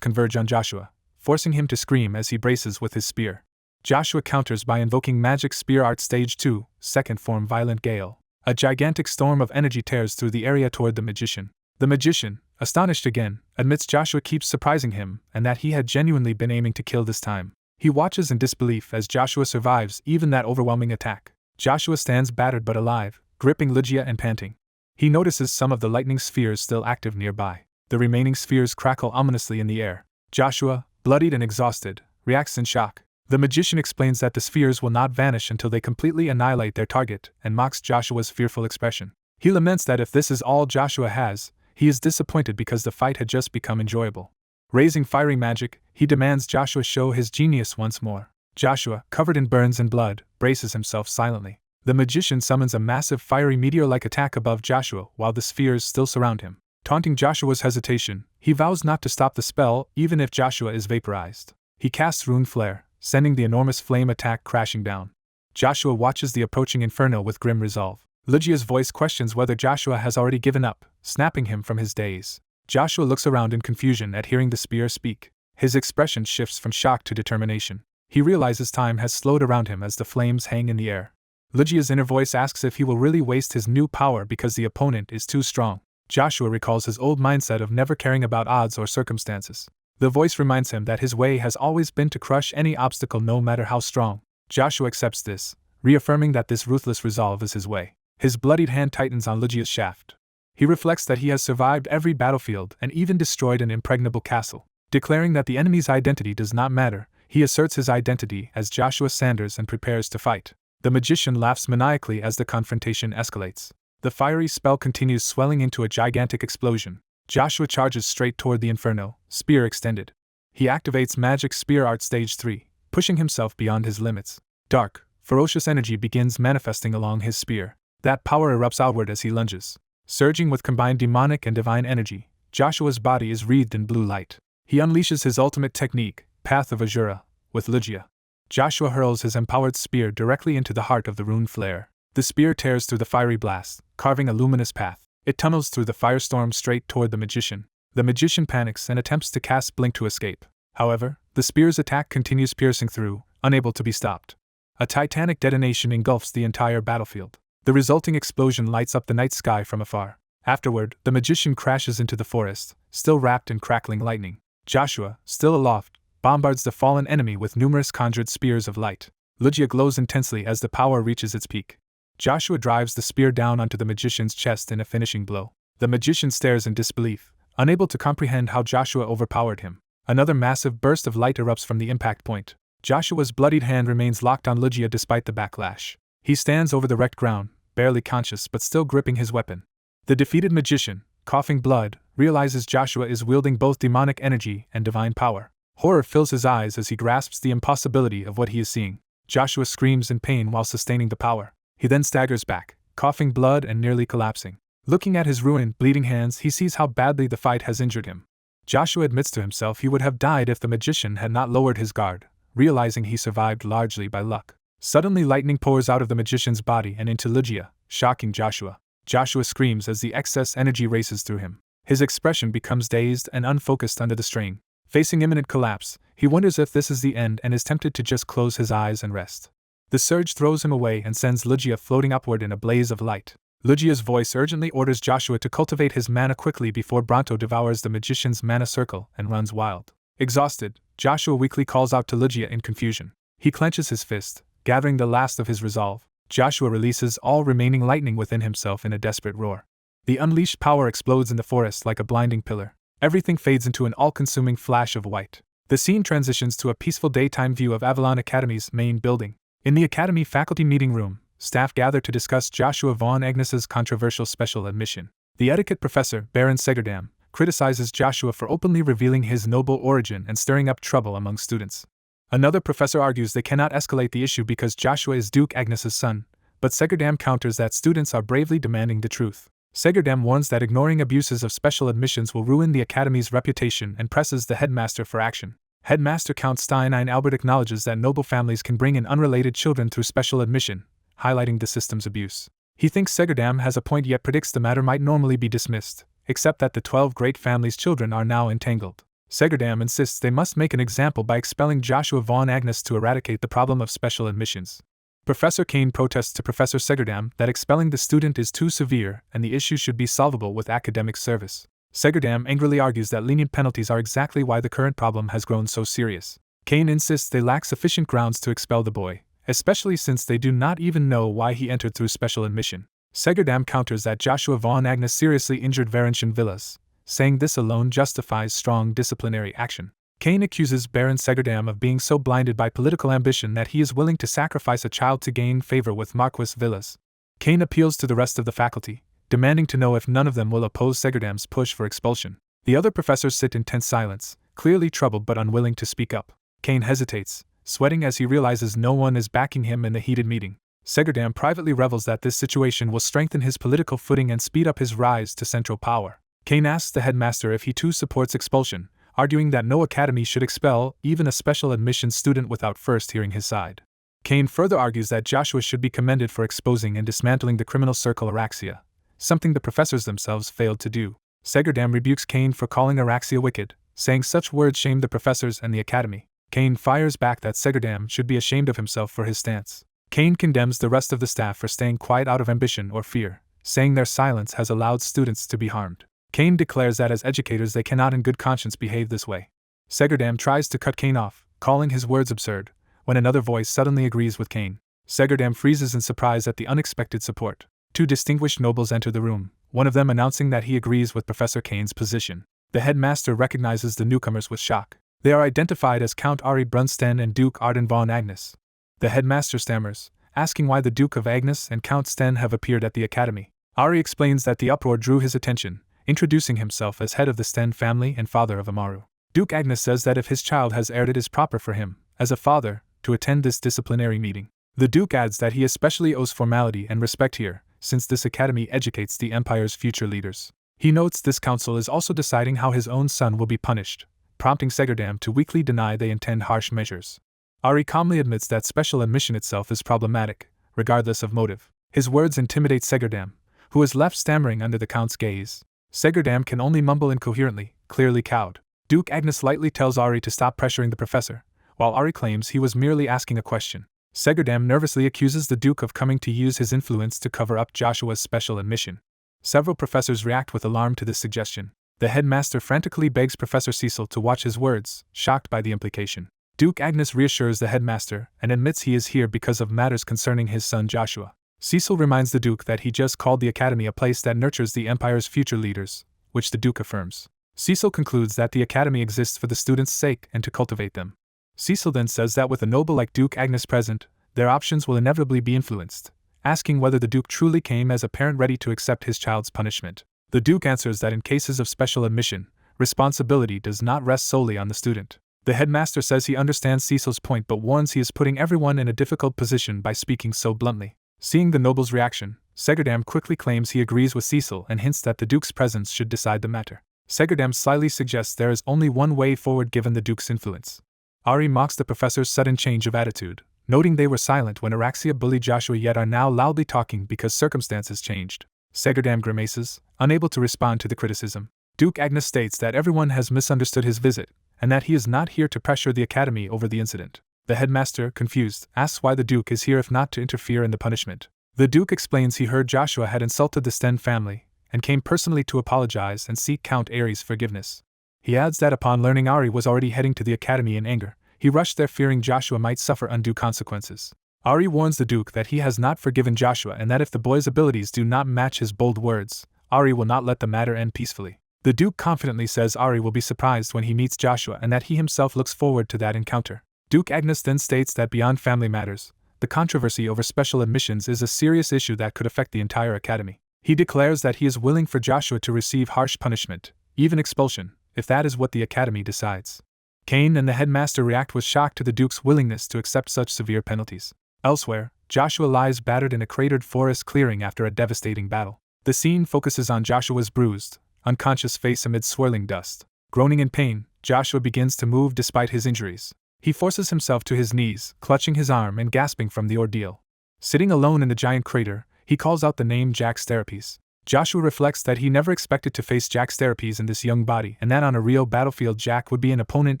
converge on Joshua, forcing him to scream as he braces with his spear. Joshua counters by invoking Magic Spear Art Stage 2, second form Violent Gale. A gigantic storm of energy tears through the area toward the magician. The magician, astonished again, admits Joshua keeps surprising him and that he had genuinely been aiming to kill this time. He watches in disbelief as Joshua survives even that overwhelming attack. Joshua stands battered but alive, gripping Lucia and panting. He notices some of the lightning spheres still active nearby. The remaining spheres crackle ominously in the air. Joshua, bloodied and exhausted, reacts in shock. The magician explains that the spheres will not vanish until they completely annihilate their target and mocks Joshua's fearful expression. He laments that if this is all Joshua has, he is disappointed because the fight had just become enjoyable. Raising fiery magic, he demands Joshua show his genius once more. Joshua, covered in burns and blood, braces himself silently. The magician summons a massive fiery meteor-like attack above Joshua while the spheres still surround him. Taunting Joshua's hesitation, he vows not to stop the spell even if Joshua is vaporized. He casts Rune Flare, sending the enormous flame attack crashing down. Joshua watches the approaching inferno with grim resolve. Lucia's voice questions whether Joshua has already given up, snapping him from his daze. Joshua looks around in confusion at hearing the spear speak. His expression shifts from shock to determination. He realizes time has slowed around him as the flames hang in the air. Lucia's inner voice asks if he will really waste his new power because the opponent is too strong. Joshua recalls his old mindset of never caring about odds or circumstances. The voice reminds him that his way has always been to crush any obstacle no matter how strong. Joshua accepts this, reaffirming that this ruthless resolve is his way. His bloodied hand tightens on Lucia's shaft. He reflects that he has survived every battlefield and even destroyed an impregnable castle. Declaring that the enemy's identity does not matter, he asserts his identity as Joshua Sanders and prepares to fight. The magician laughs maniacally as the confrontation escalates. The fiery spell continues, swelling into a gigantic explosion. Joshua charges straight toward the inferno, spear extended. He activates Magic Spear Art Stage 3, pushing himself beyond his limits. Dark, ferocious energy begins manifesting along his spear. That power erupts outward as he lunges. Surging with combined demonic and divine energy, Joshua's body is wreathed in blue light. He unleashes his ultimate technique, Path of Azura, with Lucia. Joshua hurls his empowered spear directly into the heart of the rune flare. The spear tears through the fiery blast, carving a luminous path. It tunnels through the firestorm straight toward the magician. The magician panics and attempts to cast Blink to escape. However, the spear's attack continues, piercing through, unable to be stopped. A titanic detonation engulfs the entire battlefield. The resulting explosion lights up the night sky from afar. Afterward, the magician crashes into the forest, still wrapped in crackling lightning. Joshua, still aloft, bombards the fallen enemy with numerous conjured spears of light. Lucia glows intensely as the power reaches its peak. Joshua drives the spear down onto the magician's chest in a finishing blow. The magician stares in disbelief, unable to comprehend how Joshua overpowered him. Another massive burst of light erupts from the impact point. Joshua's bloodied hand remains locked on Lucia despite the backlash. He stands over the wrecked ground, barely conscious but still gripping his weapon. The defeated magician, coughing blood, realizes Joshua is wielding both demonic energy and divine power. Horror fills his eyes as he grasps the impossibility of what he is seeing. Joshua screams in pain while sustaining the power. He then staggers back, coughing blood and nearly collapsing. Looking at his ruined, bleeding hands, he sees how badly the fight has injured him. Joshua admits to himself he would have died if the magician had not lowered his guard, realizing he survived largely by luck. Suddenly lightning pours out of the magician's body and into Lucia, shocking Joshua. Joshua screams as the excess energy races through him. His expression becomes dazed and unfocused under the strain. Facing imminent collapse, he wonders if this is the end and is tempted to just close his eyes and rest. The surge throws him away and sends Lucia floating upward in a blaze of light. Lucia's voice urgently orders Joshua to cultivate his mana quickly before Bronto devours the magician's mana circle and runs wild. Exhausted, Joshua weakly calls out to Lucia in confusion. He clenches his fist, gathering the last of his resolve. Joshua releases all remaining lightning within himself in a desperate roar. The unleashed power explodes in the forest like a blinding pillar. Everything fades into an all-consuming flash of white. The scene transitions to a peaceful daytime view of Avalon Academy's main building. In the Academy faculty meeting room, staff gather to discuss Joshua von Agnes's controversial special admission. The etiquette professor, Baron Segerdam, criticizes Joshua for openly revealing his noble origin and stirring up trouble among students. Another professor argues they cannot escalate the issue because Joshua is Duke Agnes's son, but Segerdam counters that students are bravely demanding the truth. Segerdam warns that ignoring abuses of special admissions will ruin the Academy's reputation and presses the headmaster for action. Headmaster Count Steinine Albert acknowledges that noble families can bring in unrelated children through special admission, highlighting the system's abuse. He thinks Segerdam has a point yet predicts the matter might normally be dismissed, except that the 12 great families' children are now entangled. Segerdam insists they must make an example by expelling Joshua von Agnes to eradicate the problem of special admissions. Professor Cain protests to Professor Segerdam that expelling the student is too severe and the issue should be solvable with academic service. Segerdam angrily argues that lenient penalties are exactly why the current problem has grown so serious. Cain insists they lack sufficient grounds to expel the boy, especially since they do not even know why he entered through special admission. Segerdam counters that Joshua von Agnes seriously injured Varentian villas, saying this alone justifies strong disciplinary action. Cain accuses Baron Segerdam of being so blinded by political ambition that he is willing to sacrifice a child to gain favor with Marquis Villas. Cain appeals to the rest of the faculty, demanding to know if none of them will oppose Segerdam's push for expulsion. The other professors sit in tense silence, clearly troubled but unwilling to speak up. Cain hesitates, sweating as he realizes no one is backing him in the heated meeting. Segerdam privately revels that this situation will strengthen his political footing and speed up his rise to central power. Cain asks the headmaster if he too supports expulsion, arguing that no academy should expel even a special admissions student without first hearing his side. Cain further argues that Joshua should be commended for exposing and dismantling the criminal circle Araxia, something the professors themselves failed to do. Segerdam rebukes Cain for calling Araxia wicked, saying such words shame the professors and the academy. Cain fires back that Segerdam should be ashamed of himself for his stance. Cain condemns the rest of the staff for staying quiet out of ambition or fear, saying their silence has allowed students to be harmed. Cain declares that as educators they cannot in good conscience behave this way. Segerdam tries to cut Cain off, calling his words absurd, when another voice suddenly agrees with Cain. Segerdam freezes in surprise at the unexpected support. Two distinguished nobles enter the room, one of them announcing that he agrees with Professor Cain's position. The headmaster recognizes the newcomers with shock. They are identified as Count Ari Brunsten and Duke Arden von Agnes. The headmaster stammers, asking why the Duke of Agnes and Count Sten have appeared at the academy. Ari explains that the uproar drew his attention, introducing himself as head of the Sten family and father of Amaru. Duke Agnes says that if his child has erred it is proper for him, as a father, to attend this disciplinary meeting. The Duke adds that he especially owes formality and respect here, since this academy educates the Empire's future leaders. He notes this council is also deciding how his own son will be punished, prompting Segerdam to weakly deny they intend harsh measures. Ari calmly admits that special admission itself is problematic, regardless of motive. His words intimidate Segerdam, who is left stammering under the Count's gaze. Segerdam can only mumble incoherently, clearly cowed. Duke Agnes lightly tells Ari to stop pressuring the professor, while Ari claims he was merely asking a question. Segerdam nervously accuses the Duke of coming to use his influence to cover up Joshua's special admission. Several professors react with alarm to this suggestion. The headmaster frantically begs Professor Cecil to watch his words, shocked by the implication. Duke Agnes reassures the headmaster and admits he is here because of matters concerning his son Joshua. Cecil reminds the Duke that he just called the academy a place that nurtures the Empire's future leaders, which the Duke affirms. Cecil concludes that the academy exists for the students' sake and to cultivate them. Cecil then says that with a noble like Duke Agnes present, their options will inevitably be influenced, asking whether the Duke truly came as a parent ready to accept his child's punishment. The Duke answers that in cases of special admission, responsibility does not rest solely on the student. The headmaster says he understands Cecil's point but warns he is putting everyone in a difficult position by speaking so bluntly. Seeing the noble's reaction, Segerdam quickly claims he agrees with Cecil and hints that the Duke's presence should decide the matter. Segerdam slyly suggests there is only one way forward given the Duke's influence. Ari mocks the professor's sudden change of attitude, noting they were silent when Araxia bullied Joshua yet are now loudly talking because circumstances changed. Segerdam grimaces, unable to respond to the criticism. Duke Agnes states that everyone has misunderstood his visit, and that he is not here to pressure the academy over the incident. The headmaster, confused, asks why the Duke is here if not to interfere in the punishment. The Duke explains he heard Joshua had insulted the Sten family, and came personally to apologize and seek Count Aries' forgiveness. He adds that upon learning Ari was already heading to the academy in anger, he rushed there fearing Joshua might suffer undue consequences. Ari warns the Duke that he has not forgiven Joshua and that if the boy's abilities do not match his bold words, Ari will not let the matter end peacefully. The Duke confidently says Ari will be surprised when he meets Joshua and that he himself looks forward to that encounter. Duke Agnes then states that beyond family matters, the controversy over special admissions is a serious issue that could affect the entire academy. He declares that he is willing for Joshua to receive harsh punishment, even expulsion, if that is what the academy decides. Cain and the headmaster react with shock to the Duke's willingness to accept such severe penalties. Elsewhere, Joshua lies battered in a cratered forest clearing after a devastating battle. The scene focuses on Joshua's bruised, unconscious face amid swirling dust. Groaning in pain, Joshua begins to move despite his injuries. He forces himself to his knees, clutching his arm and gasping from the ordeal. Sitting alone in the giant crater, he calls out the name Jack Therapes. Joshua reflects that he never expected to face Jack Therapes in this young body and that on a real battlefield Jack would be an opponent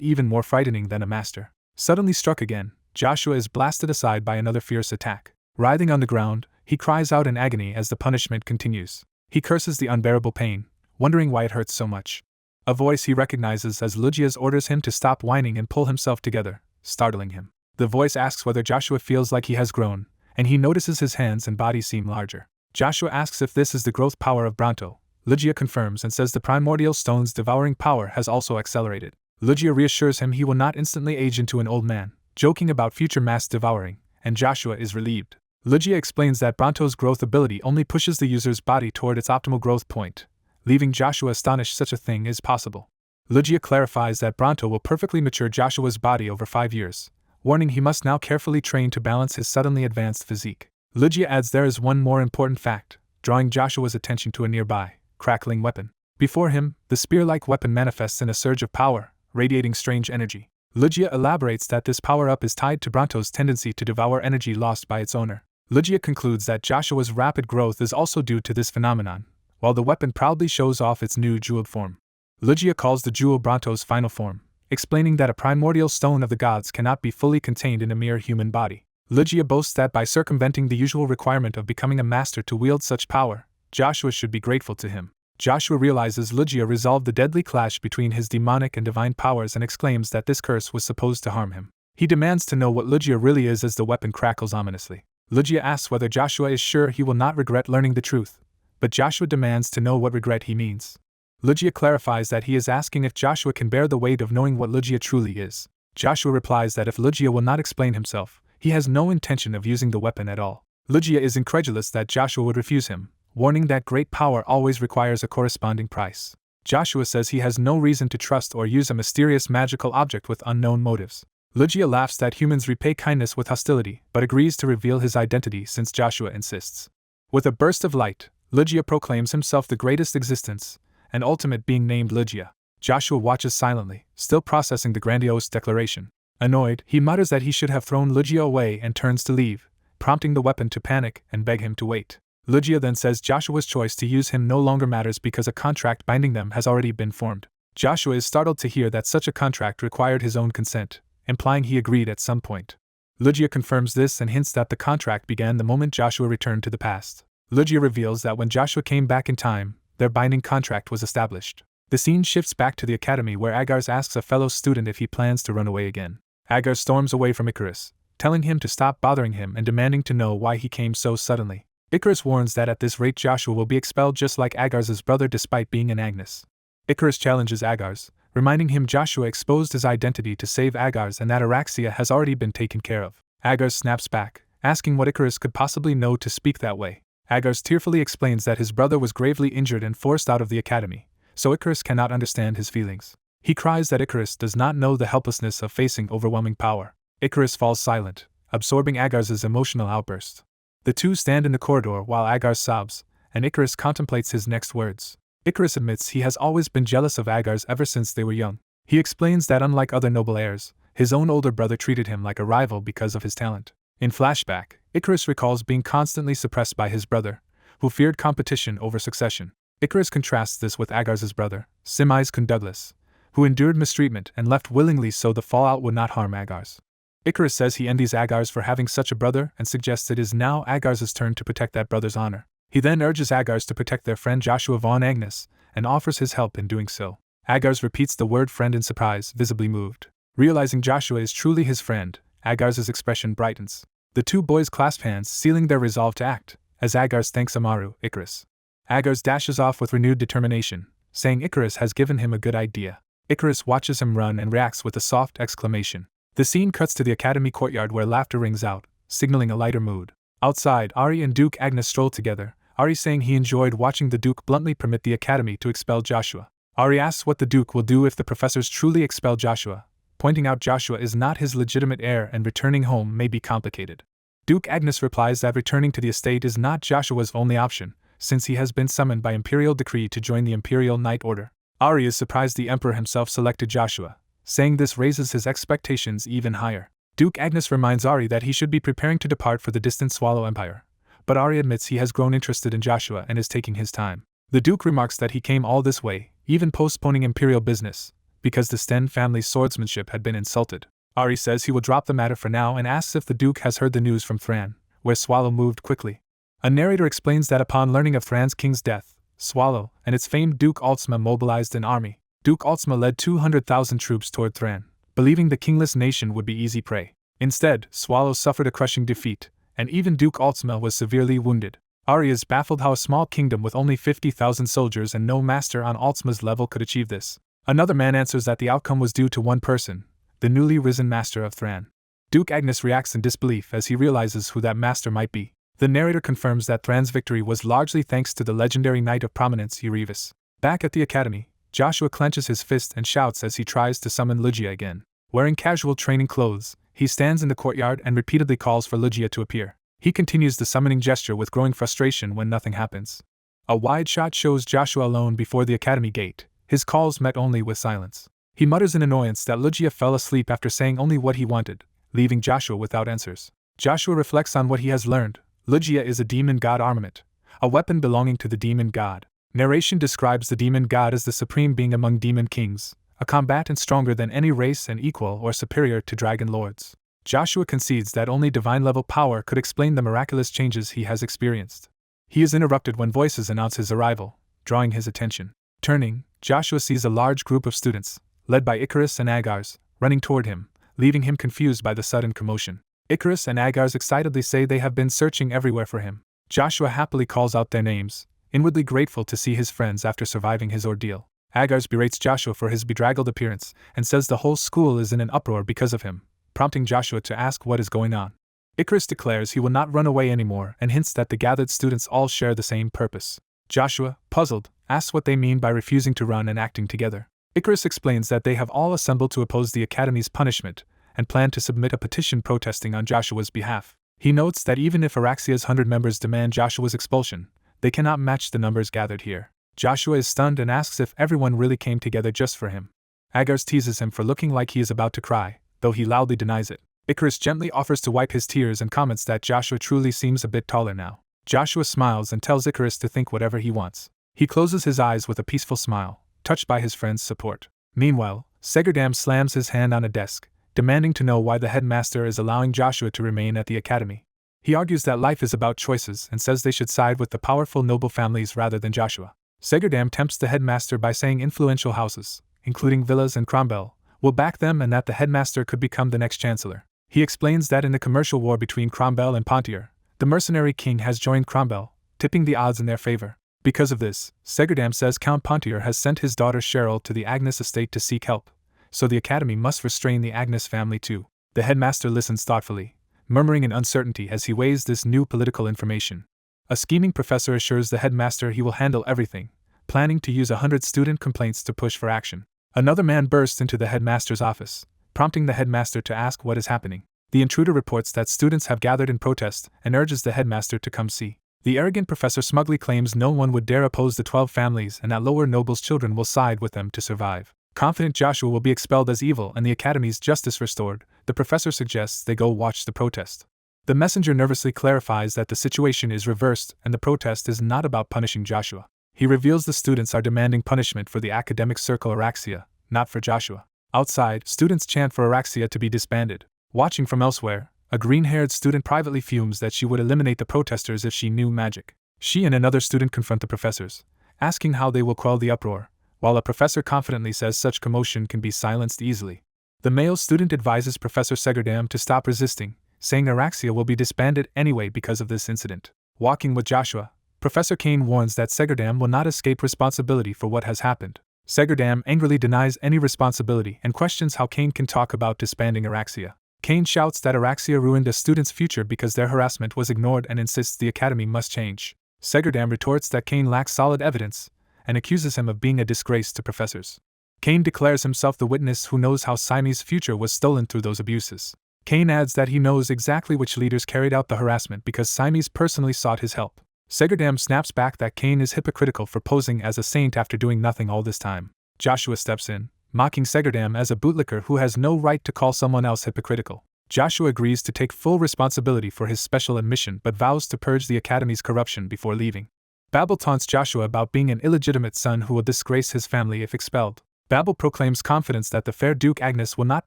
even more frightening than a master. Suddenly struck again, Joshua is blasted aside by another fierce attack. Writhing on the ground, he cries out in agony as the punishment continues. He curses the unbearable pain, wondering why it hurts so much. A voice he recognizes as Lucia's orders him to stop whining and pull himself together, startling him. The voice asks whether Joshua feels like he has grown, and he notices his hands and body seem larger. Joshua asks if this is the growth power of Bronto. Lucia confirms and says the primordial stone's devouring power has also accelerated. Lucia reassures him he will not instantly age into an old man, joking about future mass devouring, and Joshua is relieved. Lucia explains that Bronto's growth ability only pushes the user's body toward its optimal growth point, leaving Joshua astonished such a thing is possible. Lucia clarifies that Bronto will perfectly mature Joshua's body over 5 years, warning he must now carefully train to balance his suddenly advanced physique. Lucia adds there is one more important fact, drawing Joshua's attention to a nearby, crackling weapon. Before him, the spear-like weapon manifests in a surge of power, radiating strange energy. Lucia elaborates that this power-up is tied to Bronto's tendency to devour energy lost by its owner. Lucia concludes that Joshua's rapid growth is also due to this phenomenon, while the weapon proudly shows off its new jeweled form. Lucia calls the jewel Bronto's final form, explaining that a primordial stone of the gods cannot be fully contained in a mere human body. Lucia boasts that by circumventing the usual requirement of becoming a master to wield such power, Joshua should be grateful to him. Joshua realizes Lucia resolved the deadly clash between his demonic and divine powers and exclaims that this curse was supposed to harm him. He demands to know what Lucia really is as the weapon crackles ominously. Lucia asks whether Joshua is sure he will not regret learning the truth, but Joshua demands to know what regret he means. Lucia clarifies that he is asking if Joshua can bear the weight of knowing what Lucia truly is. Joshua replies that if Lucia will not explain himself, he has no intention of using the weapon at all. Lucia is incredulous that Joshua would refuse him, warning that great power always requires a corresponding price. Joshua says he has no reason to trust or use a mysterious magical object with unknown motives. Lucia laughs that humans repay kindness with hostility, but agrees to reveal his identity since Joshua insists. With a burst of light, Lucia proclaims himself the greatest existence, an ultimate being named Lucia. Joshua watches silently, still processing the grandiose declaration. Annoyed, he mutters that he should have thrown Lucia away and turns to leave, prompting the weapon to panic and beg him to wait. Lucia then says Joshua's choice to use him no longer matters because a contract binding them has already been formed. Joshua is startled to hear that such a contract required his own consent, implying he agreed at some point. Lucia confirms this and hints that the contract began the moment Joshua returned to the past. Lucia reveals that when Joshua came back in time, their binding contract was established. The scene shifts back to the academy where Agars asks a fellow student if he plans to run away again. Agars storms away from Icarus, telling him to stop bothering him and demanding to know why he came so suddenly. Icarus warns that at this rate Joshua will be expelled just like Agars' brother despite being an Agnes. Icarus challenges Agars, reminding him Joshua exposed his identity to save Agars and that Araxia has already been taken care of. Agars snaps back, asking what Icarus could possibly know to speak that way. Agars tearfully explains that his brother was gravely injured and forced out of the academy, so Icarus cannot understand his feelings. He cries that Icarus does not know the helplessness of facing overwhelming power. Icarus falls silent, absorbing Agars' emotional outburst. The two stand in the corridor while Agar's sobs, and Icarus contemplates his next words. Icarus admits he has always been jealous of Agar's ever since they were young. He explains that unlike other noble heirs, his own older brother treated him like a rival because of his talent. In flashback, Icarus recalls being constantly suppressed by his brother, who feared competition over succession. Icarus contrasts this with Agar's brother, Simai's Douglas, who endured mistreatment and left willingly so the fallout would not harm Agar's. Icarus says he envies Agar's for having such a brother and suggests it is now Agar's turn to protect that brother's honor. He then urges Agar's to protect their friend Joshua von Agnes, and offers his help in doing so. Agar's repeats the word friend in surprise, visibly moved. Realizing Joshua is truly his friend, Agar's expression brightens. The two boys clasp hands, sealing their resolve to act, as Agar's thanks Amaru, Icarus. Agar's dashes off with renewed determination, saying Icarus has given him a good idea. Icarus watches him run and reacts with a soft exclamation. The scene cuts to the academy courtyard where laughter rings out, signaling a lighter mood. Outside, Ari and Duke Agnes stroll together, Ari saying he enjoyed watching the Duke bluntly permit the academy to expel Joshua. Ari asks what the Duke will do if the professors truly expel Joshua, pointing out Joshua is not his legitimate heir and returning home may be complicated. Duke Agnes replies that returning to the estate is not Joshua's only option, since he has been summoned by Imperial decree to join the Imperial Knight Order. Ari is surprised the Emperor himself selected Joshua, saying this raises his expectations even higher. Duke Agnes reminds Ari that he should be preparing to depart for the distant Swallow Empire, but Ari admits he has grown interested in Joshua and is taking his time. The Duke remarks that he came all this way, even postponing Imperial business, because the Sten family's swordsmanship had been insulted. Ari says he will drop the matter for now and asks if the Duke has heard the news from Thran, where Swallow moved quickly. A narrator explains that upon learning of Thran's king's death, Swallow and its famed Duke Altsma mobilized an army. Duke Altsma led 200,000 troops toward Thran, believing the kingless nation would be easy prey. Instead, Swallow suffered a crushing defeat, and even Duke Altsma was severely wounded. Ari is baffled how a small kingdom with only 50,000 soldiers and no master on Altsma's level could achieve this. Another man answers that the outcome was due to one person, the newly risen master of Thran. Duke Agnes reacts in disbelief as he realizes who that master might be. The narrator confirms that Thran's victory was largely thanks to the legendary knight of prominence Eurevis. Back at the academy, Joshua clenches his fist and shouts as he tries to summon Lucia again. Wearing casual training clothes, he stands in the courtyard and repeatedly calls for Lucia to appear. He continues the summoning gesture with growing frustration when nothing happens. A wide shot shows Joshua alone before the academy gate, his calls met only with silence. He mutters in annoyance that Lucia fell asleep after saying only what he wanted, leaving Joshua without answers. Joshua reflects on what he has learned. Lucia is a demon god armament, a weapon belonging to the demon god. Narration describes the demon god as the supreme being among demon kings, a combatant stronger than any race and equal or superior to dragon lords. Joshua concedes that only divine-level power could explain the miraculous changes he has experienced. He is interrupted when voices announce his arrival, drawing his attention. Turning, Joshua sees a large group of students, led by Icarus and Agars, running toward him, leaving him confused by the sudden commotion. Icarus and Agars excitedly say they have been searching everywhere for him. Joshua happily calls out their names, inwardly grateful to see his friends after surviving his ordeal. Agars berates Joshua for his bedraggled appearance and says the whole school is in an uproar because of him, prompting Joshua to ask what is going on. Icarus declares he will not run away anymore and hints that the gathered students all share the same purpose. Joshua, puzzled, asks what they mean by refusing to run and acting together. Icarus explains that they have all assembled to oppose the Academy's punishment and plan to submit a petition protesting on Joshua's behalf. He notes that even if Araxia's 100 members demand Joshua's expulsion, they cannot match the numbers gathered here. Joshua is stunned and asks if everyone really came together just for him. Agars teases him for looking like he is about to cry, though he loudly denies it. Icarus gently offers to wipe his tears and comments that Joshua truly seems a bit taller now. Joshua smiles and tells Icarus to think whatever he wants. He closes his eyes with a peaceful smile, touched by his friend's support. Meanwhile, Segerdam slams his hand on a desk, demanding to know why the headmaster is allowing Joshua to remain at the academy. He argues that life is about choices and says they should side with the powerful noble families rather than Joshua. Segerdam tempts the headmaster by saying influential houses, including Villas and Cromwell, will back them and that the headmaster could become the next chancellor. He explains that in the commercial war between Cromwell and Pontier, the mercenary king has joined Cromwell, tipping the odds in their favor. Because of this, Segerdam says Count Pontier has sent his daughter Cheryl to the Agnes estate to seek help, so the academy must restrain the Agnes family too. The headmaster listens thoughtfully, murmuring in uncertainty as he weighs this new political information. A scheming professor assures the headmaster he will handle everything, planning to use 100 student complaints to push for action. Another man bursts into the headmaster's office, prompting the headmaster to ask what is happening. The intruder reports that students have gathered in protest and urges the headmaster to come see. The arrogant professor smugly claims no one would dare oppose the 12 families and that lower nobles' children will side with them to survive. Confident Joshua will be expelled as evil and the academy's justice restored, the professor suggests they go watch the protest. The messenger nervously clarifies that the situation is reversed and the protest is not about punishing Joshua. He reveals the students are demanding punishment for the academic circle Araxia, not for Joshua. Outside, students chant for Araxia to be disbanded. Watching from elsewhere, a green-haired student privately fumes that she would eliminate the protesters if she knew magic. She and another student confront the professors, asking how they will quell the uproar, while a professor confidently says such commotion can be silenced easily. The male student advises Professor Segerdam to stop resisting, saying Araxia will be disbanded anyway because of this incident. Walking with Joshua, Professor Cain warns that Segerdam will not escape responsibility for what has happened. Segerdam angrily denies any responsibility and questions how Cain can talk about disbanding Araxia. Cain shouts that Araxia ruined a student's future because their harassment was ignored and insists the academy must change. Segerdam retorts that Cain lacks solid evidence and accuses him of being a disgrace to professors. Cain declares himself the witness who knows how Saime's future was stolen through those abuses. Cain adds that he knows exactly which leaders carried out the harassment because Saime's personally sought his help. Segerdam snaps back that Cain is hypocritical for posing as a saint after doing nothing all this time. Joshua steps in, mocking Segerdam as a bootlicker who has no right to call someone else hypocritical. Joshua agrees to take full responsibility for his special admission but vows to purge the academy's corruption before leaving. Babel taunts Joshua about being an illegitimate son who will disgrace his family if expelled. Babel proclaims confidence that the fair Duke Agnes will not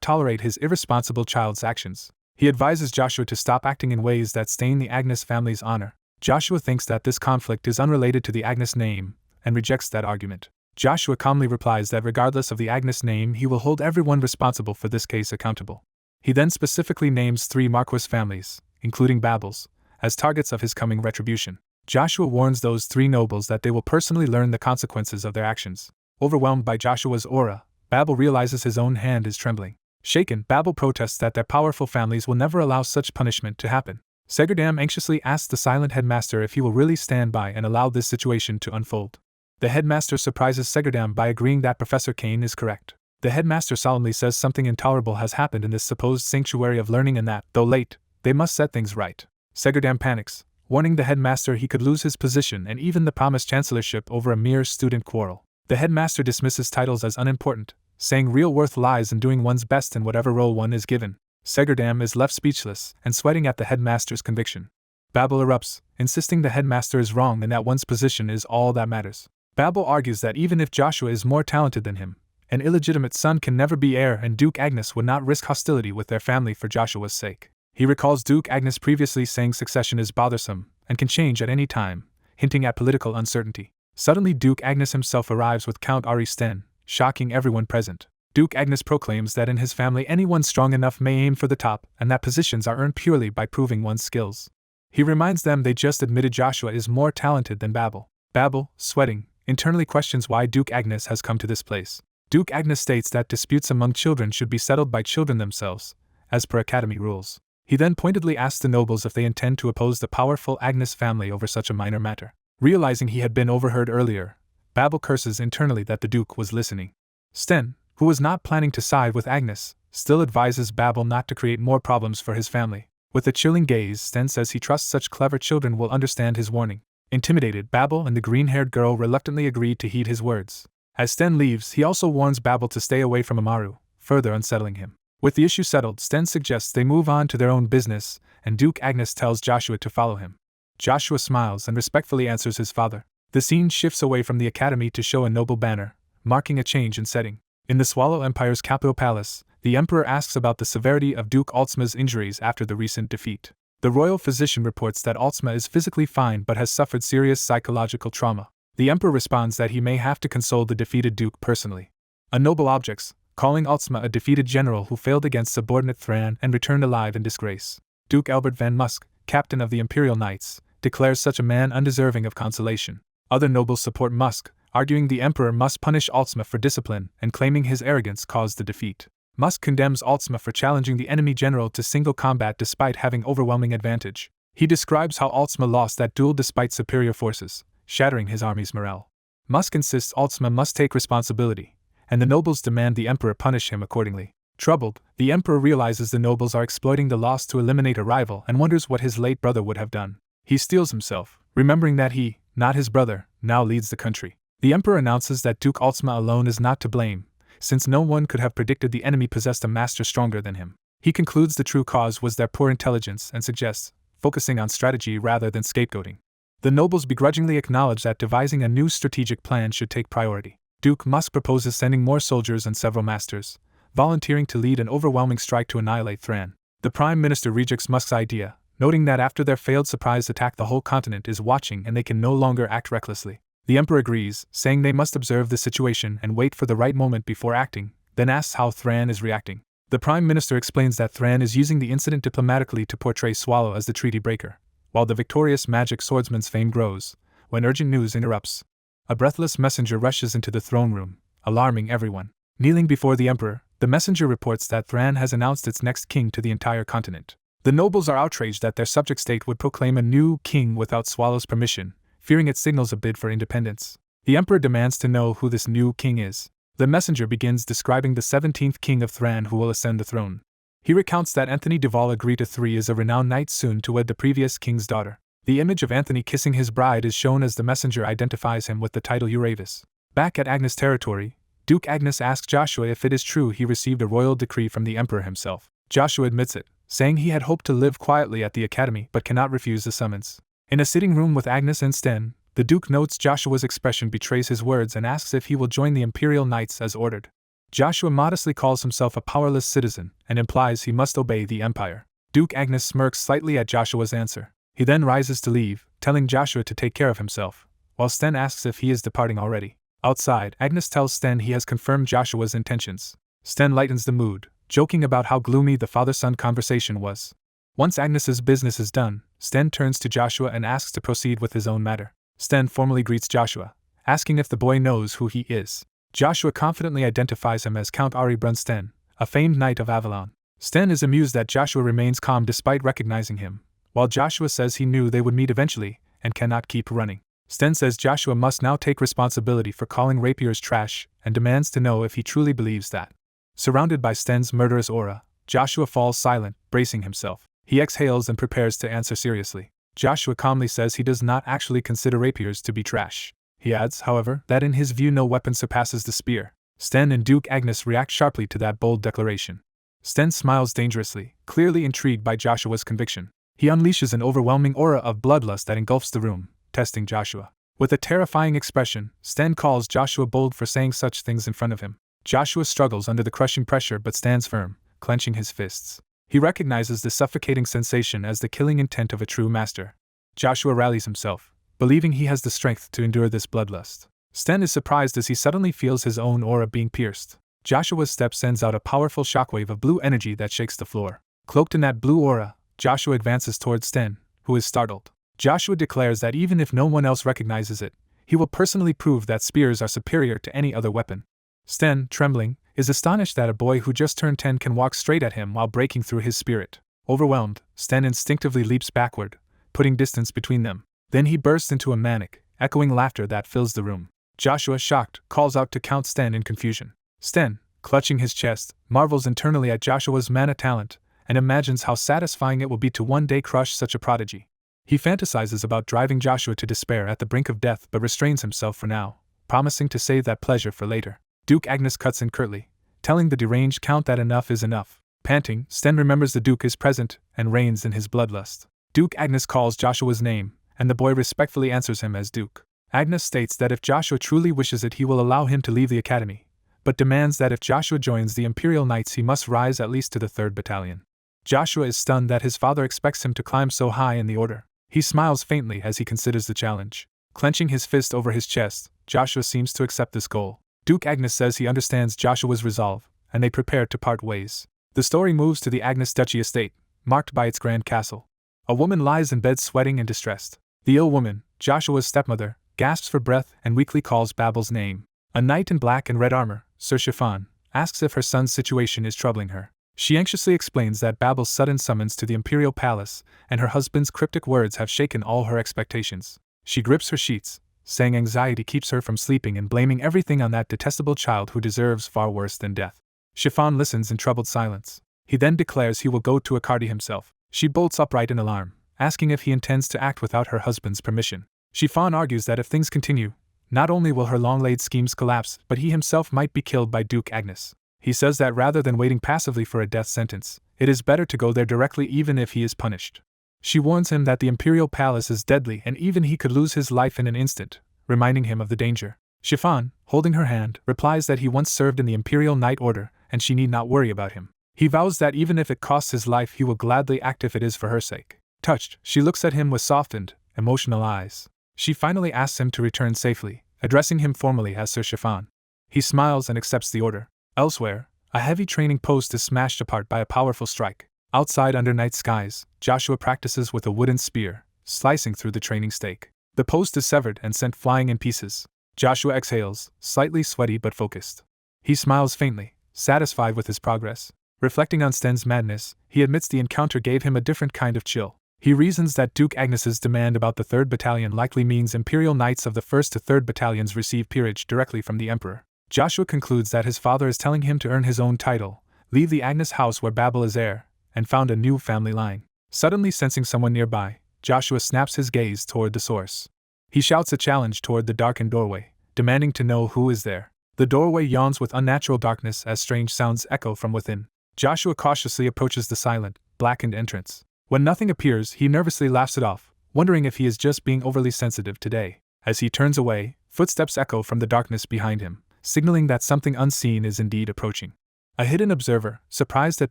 tolerate his irresponsible child's actions. He advises Joshua to stop acting in ways that stain the Agnes family's honor. Joshua thinks that this conflict is unrelated to the Agnes name and rejects that argument. Joshua calmly replies that regardless of the Agnes name, he will hold everyone responsible for this case accountable. He then specifically names 3 Marquis families, including Babel's, as targets of his coming retribution. Joshua warns those 3 nobles that they will personally learn the consequences of their actions. Overwhelmed by Joshua's aura, Babel realizes his own hand is trembling. Shaken, Babel protests that their powerful families will never allow such punishment to happen. Segerdam anxiously asks the silent headmaster if he will really stand by and allow this situation to unfold. The headmaster surprises Segerdam by agreeing that Professor Cain is correct. The headmaster solemnly says something intolerable has happened in this supposed sanctuary of learning and that, though late, they must set things right. Segerdam panics, warning the headmaster he could lose his position and even the promised chancellorship over a mere student quarrel. The headmaster dismisses titles as unimportant, saying real worth lies in doing one's best in whatever role one is given. Segerdam is left speechless and sweating at the headmaster's conviction. Babel erupts, insisting the headmaster is wrong and that one's position is all that matters. Babel argues that even if Joshua is more talented than him, an illegitimate son can never be heir and Duke Agnes would not risk hostility with their family for Joshua's sake. He recalls Duke Agnes previously saying succession is bothersome and can change at any time, hinting at political uncertainty. Suddenly Duke Agnes himself arrives with Count Ari Sten, shocking everyone present. Duke Agnes proclaims that in his family anyone strong enough may aim for the top and that positions are earned purely by proving one's skills. He reminds them they just admitted Joshua is more talented than Babel. Babel, sweating, internally questions why Duke Agnes has come to this place. Duke Agnes states that disputes among children should be settled by children themselves, as per academy rules. He then pointedly asks the nobles if they intend to oppose the powerful Agnes family over such a minor matter. Realizing he had been overheard earlier, Babel curses internally that the Duke was listening. Sten, who was not planning to side with Agnes, still advises Babel not to create more problems for his family. With a chilling gaze, Sten says he trusts such clever children will understand his warning. Intimidated, Babel and the green-haired girl reluctantly agreed to heed his words. As Sten leaves, he also warns Babel to stay away from Amaru, further unsettling him. With the issue settled, Sten suggests they move on to their own business, and Duke Agnes tells Joshua to follow him. Joshua smiles and respectfully answers his father. The scene shifts away from the academy to show a noble banner, marking a change in setting. In the Swallow Empire's capital palace, the emperor asks about the severity of Duke Altsma's injuries after the recent defeat. The royal physician reports that Altsma is physically fine but has suffered serious psychological trauma. The emperor responds that he may have to console the defeated duke personally. A noble objects, calling Altsma a defeated general who failed against subordinate Thran and returned alive in disgrace. Duke Albert van Musk, captain of the Imperial Knights, declares such a man undeserving of consolation. Other nobles support Musk, arguing the emperor must punish Altsma for discipline and claiming his arrogance caused the defeat. Musk condemns Altsma for challenging the enemy general to single combat despite having overwhelming advantage. He describes how Altsma lost that duel despite superior forces, shattering his army's morale. Musk insists Altsma must take responsibility, and the nobles demand the emperor punish him accordingly. Troubled, the emperor realizes the nobles are exploiting the loss to eliminate a rival and wonders what his late brother would have done. He steels himself, remembering that he, not his brother, now leads the country. The emperor announces that Duke Ultima alone is not to blame, since no one could have predicted the enemy possessed a master stronger than him. He concludes the true cause was their poor intelligence and suggests focusing on strategy rather than scapegoating. The nobles begrudgingly acknowledge that devising a new strategic plan should take priority. Duke Musk proposes sending more soldiers and several masters, volunteering to lead an overwhelming strike to annihilate Thran. The Prime Minister rejects Musk's idea, noting that after their failed surprise attack the whole continent is watching and they can no longer act recklessly. The Emperor agrees, saying they must observe the situation and wait for the right moment before acting, then asks how Thran is reacting. The Prime Minister explains that Thran is using the incident diplomatically to portray Swallow as the treaty breaker, while the victorious magic swordsman's fame grows, when urgent news interrupts. A breathless messenger rushes into the throne room, alarming everyone. Kneeling before the Emperor, the messenger reports that Thran has announced its next king to the entire continent. The nobles are outraged that their subject state would proclaim a new king without Swallow's permission, fearing it signals a bid for independence. The Emperor demands to know who this new king is. The messenger begins describing the 17th king of Thran who will ascend the throne. He recounts that Anthony Duval Agrita III is a renowned knight soon to wed the previous king's daughter. The image of Anthony kissing his bride is shown as the messenger identifies him with the title Uravis. Back at Agnes' territory, Duke Agnes asks Joshua if it is true he received a royal decree from the Emperor himself. Joshua admits it, saying he had hoped to live quietly at the academy but cannot refuse the summons. In a sitting room with Agnes and Sten, the Duke notes Joshua's expression betrays his words and asks if he will join the Imperial Knights as ordered. Joshua modestly calls himself a powerless citizen and implies he must obey the Empire. Duke Agnes smirks slightly at Joshua's answer. He then rises to leave, telling Joshua to take care of himself, while Sten asks if he is departing already. Outside, Agnes tells Sten he has confirmed Joshua's intentions. Sten lightens the mood, joking about how gloomy the father-son conversation was. Once Agnes's business is done, Sten turns to Joshua and asks to proceed with his own matter. Sten formally greets Joshua, asking if the boy knows who he is. Joshua confidently identifies him as Count Ari Brunsten, a famed knight of Avalon. Sten is amused that Joshua remains calm despite recognizing him, while Joshua says he knew they would meet eventually and cannot keep running. Sten says Joshua must now take responsibility for calling rapiers trash and demands to know if he truly believes that. Surrounded by Sten's murderous aura, Joshua falls silent, bracing himself. He exhales and prepares to answer seriously. Joshua calmly says he does not actually consider rapiers to be trash. He adds, however, that in his view no weapon surpasses the spear. Sten and Duke Agnes react sharply to that bold declaration. Sten smiles dangerously, clearly intrigued by Joshua's conviction. He unleashes an overwhelming aura of bloodlust that engulfs the room, testing Joshua. With a terrifying expression, Sten calls Joshua bold for saying such things in front of him. Joshua struggles under the crushing pressure but stands firm, clenching his fists. He recognizes the suffocating sensation as the killing intent of a true master. Joshua rallies himself, believing he has the strength to endure this bloodlust. Sten is surprised as he suddenly feels his own aura being pierced. Joshua's step sends out a powerful shockwave of blue energy that shakes the floor. Cloaked in that blue aura, Joshua advances towards Sten, who is startled. Joshua declares that even if no one else recognizes it, he will personally prove that spears are superior to any other weapon. Sten, trembling, is astonished that a boy who just turned 10 can walk straight at him while breaking through his spirit. Overwhelmed, Sten instinctively leaps backward, putting distance between them. Then he bursts into a manic, echoing laughter that fills the room. Joshua, shocked, calls out to Count Sten in confusion. Sten, clutching his chest, marvels internally at Joshua's mana talent, and imagines how satisfying it will be to one day crush such a prodigy. He fantasizes about driving Joshua to despair at the brink of death but restrains himself for now, promising to save that pleasure for later. Duke Agnes cuts in curtly, telling the deranged Count that enough is enough. Panting, Sten remembers the Duke is present and reigns in his bloodlust. Duke Agnes calls Joshua's name, and the boy respectfully answers him as Duke. Agnes states that if Joshua truly wishes it he will allow him to leave the academy, but demands that if Joshua joins the Imperial Knights he must rise at least to the 3rd Battalion. Joshua is stunned that his father expects him to climb so high in the order. He smiles faintly as he considers the challenge. Clenching his fist over his chest, Joshua seems to accept this goal. Duke Agnes says he understands Joshua's resolve, and they prepare to part ways. The story moves to the Agnes Duchy estate, marked by its grand castle. A woman lies in bed sweating and distressed. The ill woman, Joshua's stepmother, gasps for breath and weakly calls Babel's name. A knight in black and red armor, Sir Chiffon, asks if her son's situation is troubling her. She anxiously explains that Babel's sudden summons to the Imperial Palace and her husband's cryptic words have shaken all her expectations. She grips her sheets, saying anxiety keeps her from sleeping and blaming everything on that detestable child who deserves far worse than death. Chiffon listens in troubled silence. He then declares he will go to Akadi himself. She bolts upright in alarm, asking if he intends to act without her husband's permission. Chiffon argues that if things continue, not only will her long-laid schemes collapse, but he himself might be killed by Duke Agnes. He says that rather than waiting passively for a death sentence, it is better to go there directly even if he is punished. She warns him that the Imperial Palace is deadly and even he could lose his life in an instant, reminding him of the danger. Chiffon, holding her hand, replies that he once served in the Imperial Knight Order and she need not worry about him. He vows that even if it costs his life he will gladly act if it is for her sake. Touched, she looks at him with softened, emotional eyes. She finally asks him to return safely, addressing him formally as Sir Chiffon. He smiles and accepts the order. Elsewhere, a heavy training post is smashed apart by a powerful strike. Outside under night skies, Joshua practices with a wooden spear, slicing through the training stake. The post is severed and sent flying in pieces. Joshua exhales, slightly sweaty but focused. He smiles faintly, satisfied with his progress. Reflecting on Sten's madness, he admits the encounter gave him a different kind of chill. He reasons that Duke Agnes's demand about the 3rd Battalion likely means Imperial Knights of the 1st to 3rd Battalions receive peerage directly from the Emperor. Joshua concludes that his father is telling him to earn his own title, leave the Agnes house where Babel is heir, and found a new family line. Suddenly sensing someone nearby, Joshua snaps his gaze toward the source. He shouts a challenge toward the darkened doorway, demanding to know who is there. The doorway yawns with unnatural darkness as strange sounds echo from within. Joshua cautiously approaches the silent, blackened entrance. When nothing appears, he nervously laughs it off, wondering if he is just being overly sensitive today. As he turns away, footsteps echo from the darkness behind him, signaling that something unseen is indeed approaching. A hidden observer, surprised at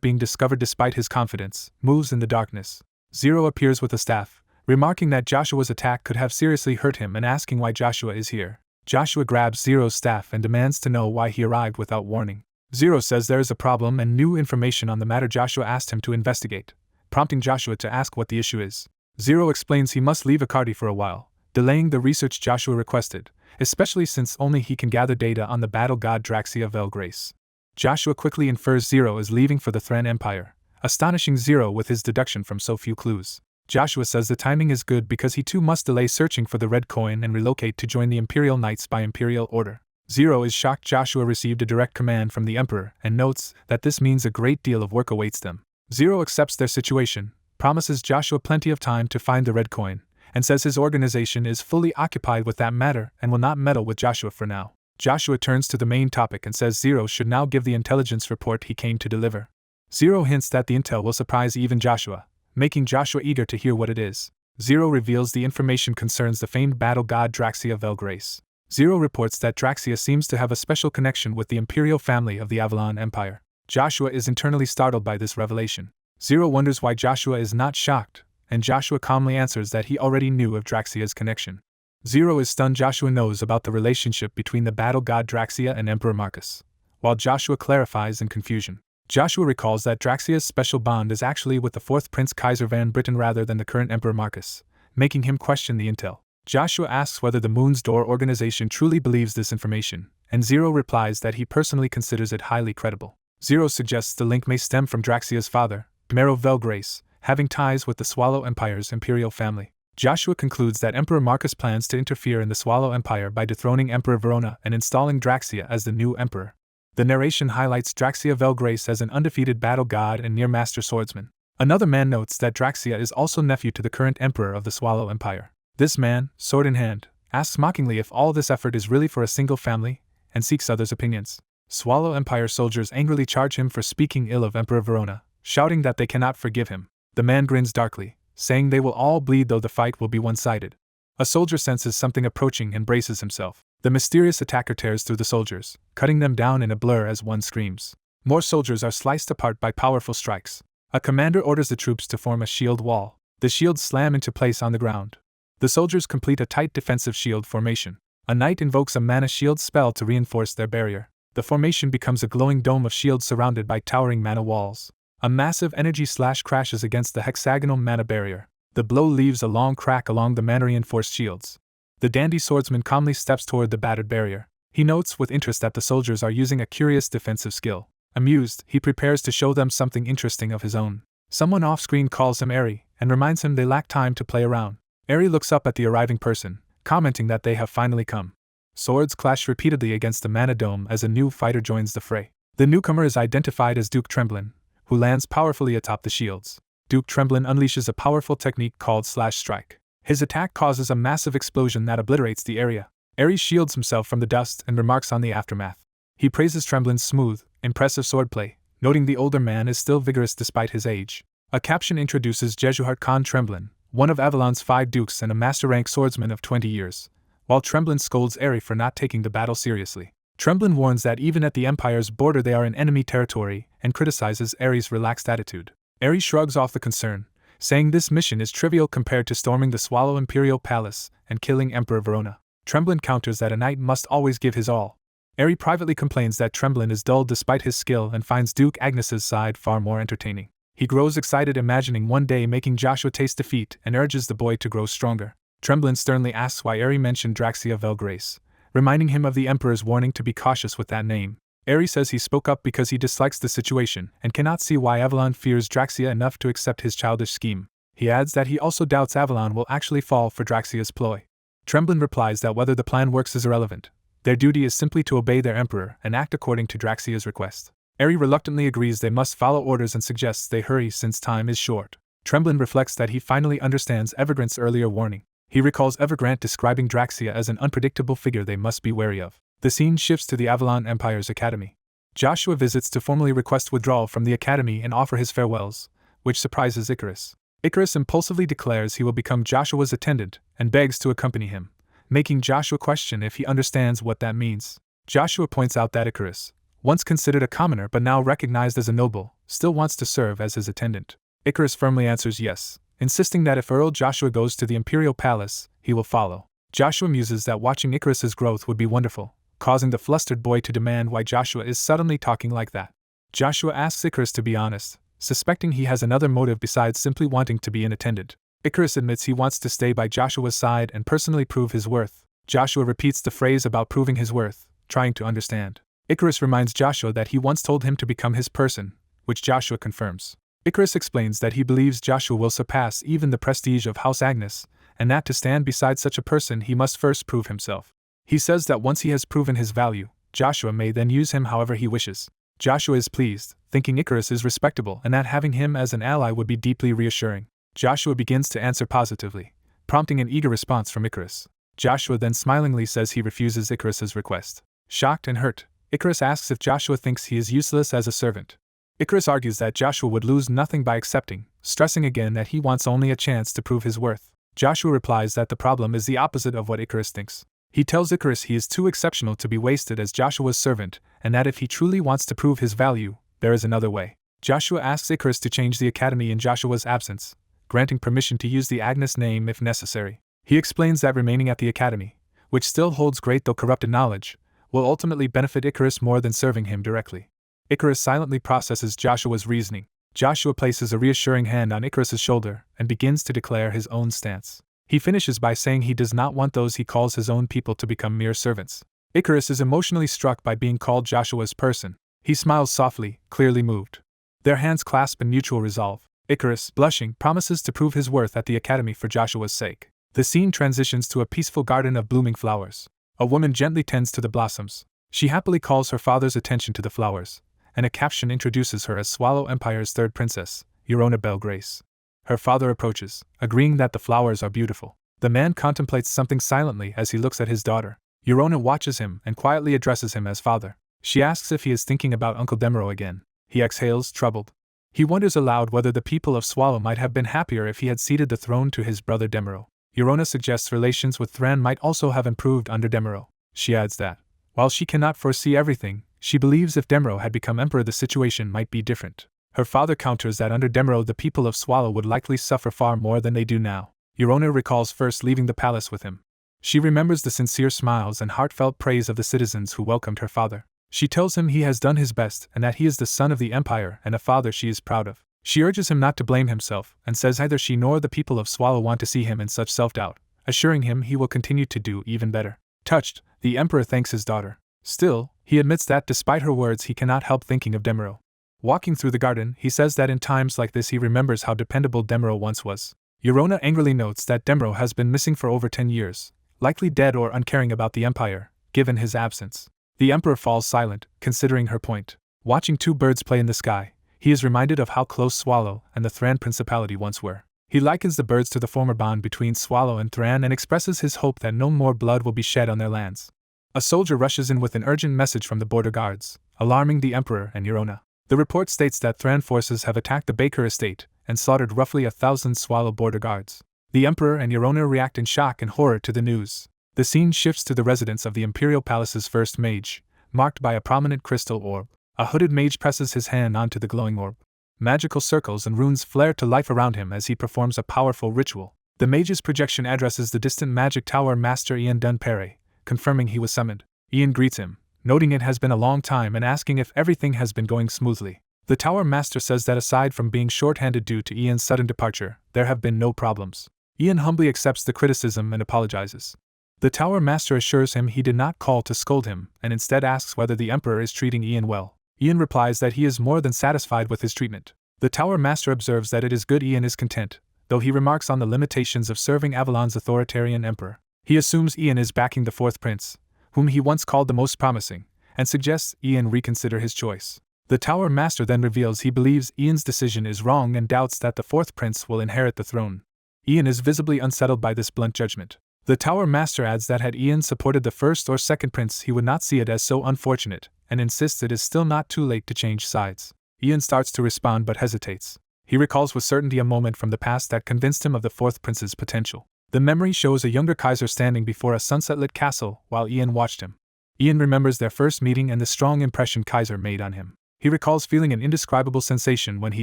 being discovered despite his confidence, moves in the darkness. Zero appears with a staff, remarking that Joshua's attack could have seriously hurt him and asking why Joshua is here. Joshua grabs Zero's staff and demands to know why he arrived without warning. Zero says there is a problem and new information on the matter Joshua asked him to investigate, prompting Joshua to ask what the issue is. Zero explains he must leave Akadi for a while, delaying the research Joshua requested, especially since only he can gather data on the battle god Draxia Velgrace. Joshua quickly infers Zero is leaving for the Thran Empire, astonishing Zero with his deduction from so few clues. Joshua says the timing is good because he too must delay searching for the red coin and relocate to join the Imperial Knights by Imperial order. Zero is shocked Joshua received a direct command from the Emperor and notes that this means a great deal of work awaits them. Zero accepts their situation, promises Joshua plenty of time to find the red coin, and says his organization is fully occupied with that matter and will not meddle with Joshua for now. Joshua turns to the main topic and says Zero should now give the intelligence report he came to deliver. Zero hints that the intel will surprise even Joshua, making Joshua eager to hear what it is. Zero reveals the information concerns the famed battle god Draxia Velgrace. Zero reports that Draxia seems to have a special connection with the Imperial family of the Avalon Empire. Joshua is internally startled by this revelation. Zero wonders why Joshua is not shocked, and Joshua calmly answers that he already knew of Draxia's connection. Zero is stunned Joshua knows about the relationship between the battle god Draxia and Emperor Marcus, while Joshua clarifies in confusion. Joshua recalls that Draxia's special bond is actually with the 4th Prince Kaiser Van Britain rather than the current Emperor Marcus, making him question the intel. Joshua asks whether the Moon's Door organization truly believes this information, and Zero replies that he personally considers it highly credible. Zero suggests the link may stem from Draxia's father, Mero Velgrace, having ties with the Swallow Empire's imperial family. Joshua concludes that Emperor Marcus plans to interfere in the Swallow Empire by dethroning Emperor Verona and installing Draxia as the new emperor. The narration highlights Draxia Velgrace as an undefeated battle god and near-master swordsman. Another man notes that Draxia is also nephew to the current emperor of the Swallow Empire. This man, sword in hand, asks mockingly if all this effort is really for a single family, and seeks others' opinions. Swallow Empire soldiers angrily charge him for speaking ill of Emperor Verona, shouting that they cannot forgive him. The man grins darkly, saying they will all bleed though the fight will be one-sided. A soldier senses something approaching and braces himself. The mysterious attacker tears through the soldiers, cutting them down in a blur as one screams. More soldiers are sliced apart by powerful strikes. A commander orders the troops to form a shield wall. The shields slam into place on the ground. The soldiers complete a tight defensive shield formation. A knight invokes a mana shield spell to reinforce their barrier. The formation becomes a glowing dome of shields surrounded by towering mana walls. A massive energy slash crashes against the hexagonal mana barrier. The blow leaves a long crack along the mana-reinforced shields. The dandy swordsman calmly steps toward the battered barrier. He notes with interest that the soldiers are using a curious defensive skill. Amused, he prepares to show them something interesting of his own. Someone off-screen calls him Eri, and reminds him they lack time to play around. Eri looks up at the arriving person, commenting that they have finally come. Swords clash repeatedly against the mana dome as a new fighter joins the fray. The newcomer is identified as Duke Tremblin, who lands powerfully atop the shields. Duke Tremblin unleashes a powerful technique called /strike. His attack causes a massive explosion that obliterates the area. Ares shields himself from the dust and remarks on the aftermath. He praises Tremblin's smooth, impressive swordplay, noting the older man is still vigorous despite his age. A caption introduces Jesuhart Khan Tremblin, one of Avalon's 5 dukes and a master-rank swordsman of 20 years, while Tremblin scolds Ares for not taking the battle seriously. Tremblin warns that even at the Empire's border they are in enemy territory and criticizes Ares' relaxed attitude. Ares shrugs off the concern, saying this mission is trivial compared to storming the Swallow Imperial Palace and killing Emperor Verona. Tremblin counters that a knight must always give his all. Ares privately complains that Tremblin is dull despite his skill and finds Duke Agnes's side far more entertaining. He grows excited imagining one day making Joshua taste defeat and urges the boy to grow stronger. Tremblin sternly asks why Ares mentioned Draxia Velgrace, reminding him of the Emperor's warning to be cautious with that name. Ares says he spoke up because he dislikes the situation and cannot see why Avalon fears Draxia enough to accept his childish scheme. He adds that he also doubts Avalon will actually fall for Draxia's ploy. Tremblin replies that whether the plan works is irrelevant. Their duty is simply to obey their emperor and act according to Draxia's request. Ares reluctantly agrees they must follow orders and suggests they hurry since time is short. Tremblin reflects that he finally understands Evergrant's earlier warning. He recalls Evergrant describing Draxia as an unpredictable figure they must be wary of. The scene shifts to the Avalon Empire's academy. Joshua visits to formally request withdrawal from the academy and offer his farewells, which surprises Icarus. Icarus impulsively declares he will become Joshua's attendant and begs to accompany him, making Joshua question if he understands what that means. Joshua points out that Icarus, once considered a commoner but now recognized as a noble, still wants to serve as his attendant. Icarus firmly answers yes, insisting that if Earl Joshua goes to the Imperial Palace, he will follow. Joshua muses that watching Icarus's growth would be wonderful, causing the flustered boy to demand why Joshua is suddenly talking like that. Joshua asks Icarus to be honest, suspecting he has another motive besides simply wanting to be an attendant. Icarus admits he wants to stay by Joshua's side and personally prove his worth. Joshua repeats the phrase about proving his worth, trying to understand. Icarus reminds Joshua that he once told him to become his person, which Joshua confirms. Icarus explains that he believes Joshua will surpass even the prestige of House Agnes, and that to stand beside such a person he must first prove himself. He says that once he has proven his value, Joshua may then use him however he wishes. Joshua is pleased, thinking Icarus is respectable and that having him as an ally would be deeply reassuring. Joshua begins to answer positively, prompting an eager response from Icarus. Joshua then smilingly says he refuses Icarus's request. Shocked and hurt, Icarus asks if Joshua thinks he is useless as a servant. Icarus argues that Joshua would lose nothing by accepting, stressing again that he wants only a chance to prove his worth. Joshua replies that the problem is the opposite of what Icarus thinks. He tells Icarus he is too exceptional to be wasted as Joshua's servant, and that if he truly wants to prove his value, there is another way. Joshua asks Icarus to change the academy in Joshua's absence, granting permission to use the Agnes name if necessary. He explains that remaining at the academy, which still holds great though corrupted knowledge, will ultimately benefit Icarus more than serving him directly. Icarus silently processes Joshua's reasoning. Joshua places a reassuring hand on Icarus's shoulder and begins to declare his own stance. He finishes by saying he does not want those he calls his own people to become mere servants. Icarus is emotionally struck by being called Joshua's person. He smiles softly, clearly moved. Their hands clasp in mutual resolve. Icarus, blushing, promises to prove his worth at the academy for Joshua's sake. The scene transitions to a peaceful garden of blooming flowers. A woman gently tends to the blossoms. She happily calls her father's attention to the flowers, and a caption introduces her as Swallow Empire's third princess, Urona Belgrace. Her father approaches, agreeing that the flowers are beautiful. The man contemplates something silently as he looks at his daughter. Urona watches him and quietly addresses him as father. She asks if he is thinking about Uncle Demero again. He exhales, troubled. He wonders aloud whether the people of Swallow might have been happier if he had ceded the throne to his brother Demero. Urona suggests relations with Thran might also have improved under Demero. She adds that, while she cannot foresee everything, she believes if Demero had become emperor the situation might be different. Her father counters that under Demero the people of Swallow would likely suffer far more than they do now. Urona recalls first leaving the palace with him. She remembers the sincere smiles and heartfelt praise of the citizens who welcomed her father. She tells him he has done his best and that he is the son of the Empire and a father she is proud of. She urges him not to blame himself and says neither she nor the people of Swallow want to see him in such self-doubt, assuring him he will continue to do even better. Touched, the Emperor thanks his daughter. Still, he admits that despite her words he cannot help thinking of Demero. Walking through the garden, he says that in times like this he remembers how dependable Demero once was. Urona angrily notes that Demero has been missing for over 10 years, likely dead or uncaring about the Empire, given his absence. The Emperor falls silent, considering her point. Watching two birds play in the sky, he is reminded of how close Swallow and the Thran Principality once were. He likens the birds to the former bond between Swallow and Thran and expresses his hope that no more blood will be shed on their lands. A soldier rushes in with an urgent message from the border guards, alarming the Emperor and Yorona. The report states that Thran forces have attacked the Baker estate and slaughtered roughly 1,000 Swallow border guards. The Emperor and Yorona react in shock and horror to the news. The scene shifts to the residence of the Imperial Palace's first mage, marked by a prominent crystal orb. A hooded mage presses his hand onto the glowing orb. Magical circles and runes flare to life around him as he performs a powerful ritual. The mage's projection addresses the distant magic tower master Ian Dunpere, confirming he was summoned. Ian greets him, noting it has been a long time and asking if everything has been going smoothly. The tower master says that aside from being short-handed due to Ian's sudden departure, there have been no problems. Ian humbly accepts the criticism and apologizes. The tower master assures him he did not call to scold him and instead asks whether the Emperor is treating Ian well. Ian replies that he is more than satisfied with his treatment. The tower master observes that it is good Ian is content, though he remarks on the limitations of serving Avalon's authoritarian emperor. He assumes Ian is backing the fourth prince, whom he once called the most promising, and suggests Ian reconsider his choice. The tower master then reveals he believes Ian's decision is wrong and doubts that the fourth prince will inherit the throne. Ian is visibly unsettled by this blunt judgment. The tower master adds that had Ian supported the first or second prince he would not see it as so unfortunate, and insists it is still not too late to change sides. Ian starts to respond but hesitates. He recalls with certainty a moment from the past that convinced him of the fourth prince's potential. The memory shows a younger Kaiser standing before a sunset-lit castle while Ian watched him. Ian remembers their first meeting and the strong impression Kaiser made on him. He recalls feeling an indescribable sensation when he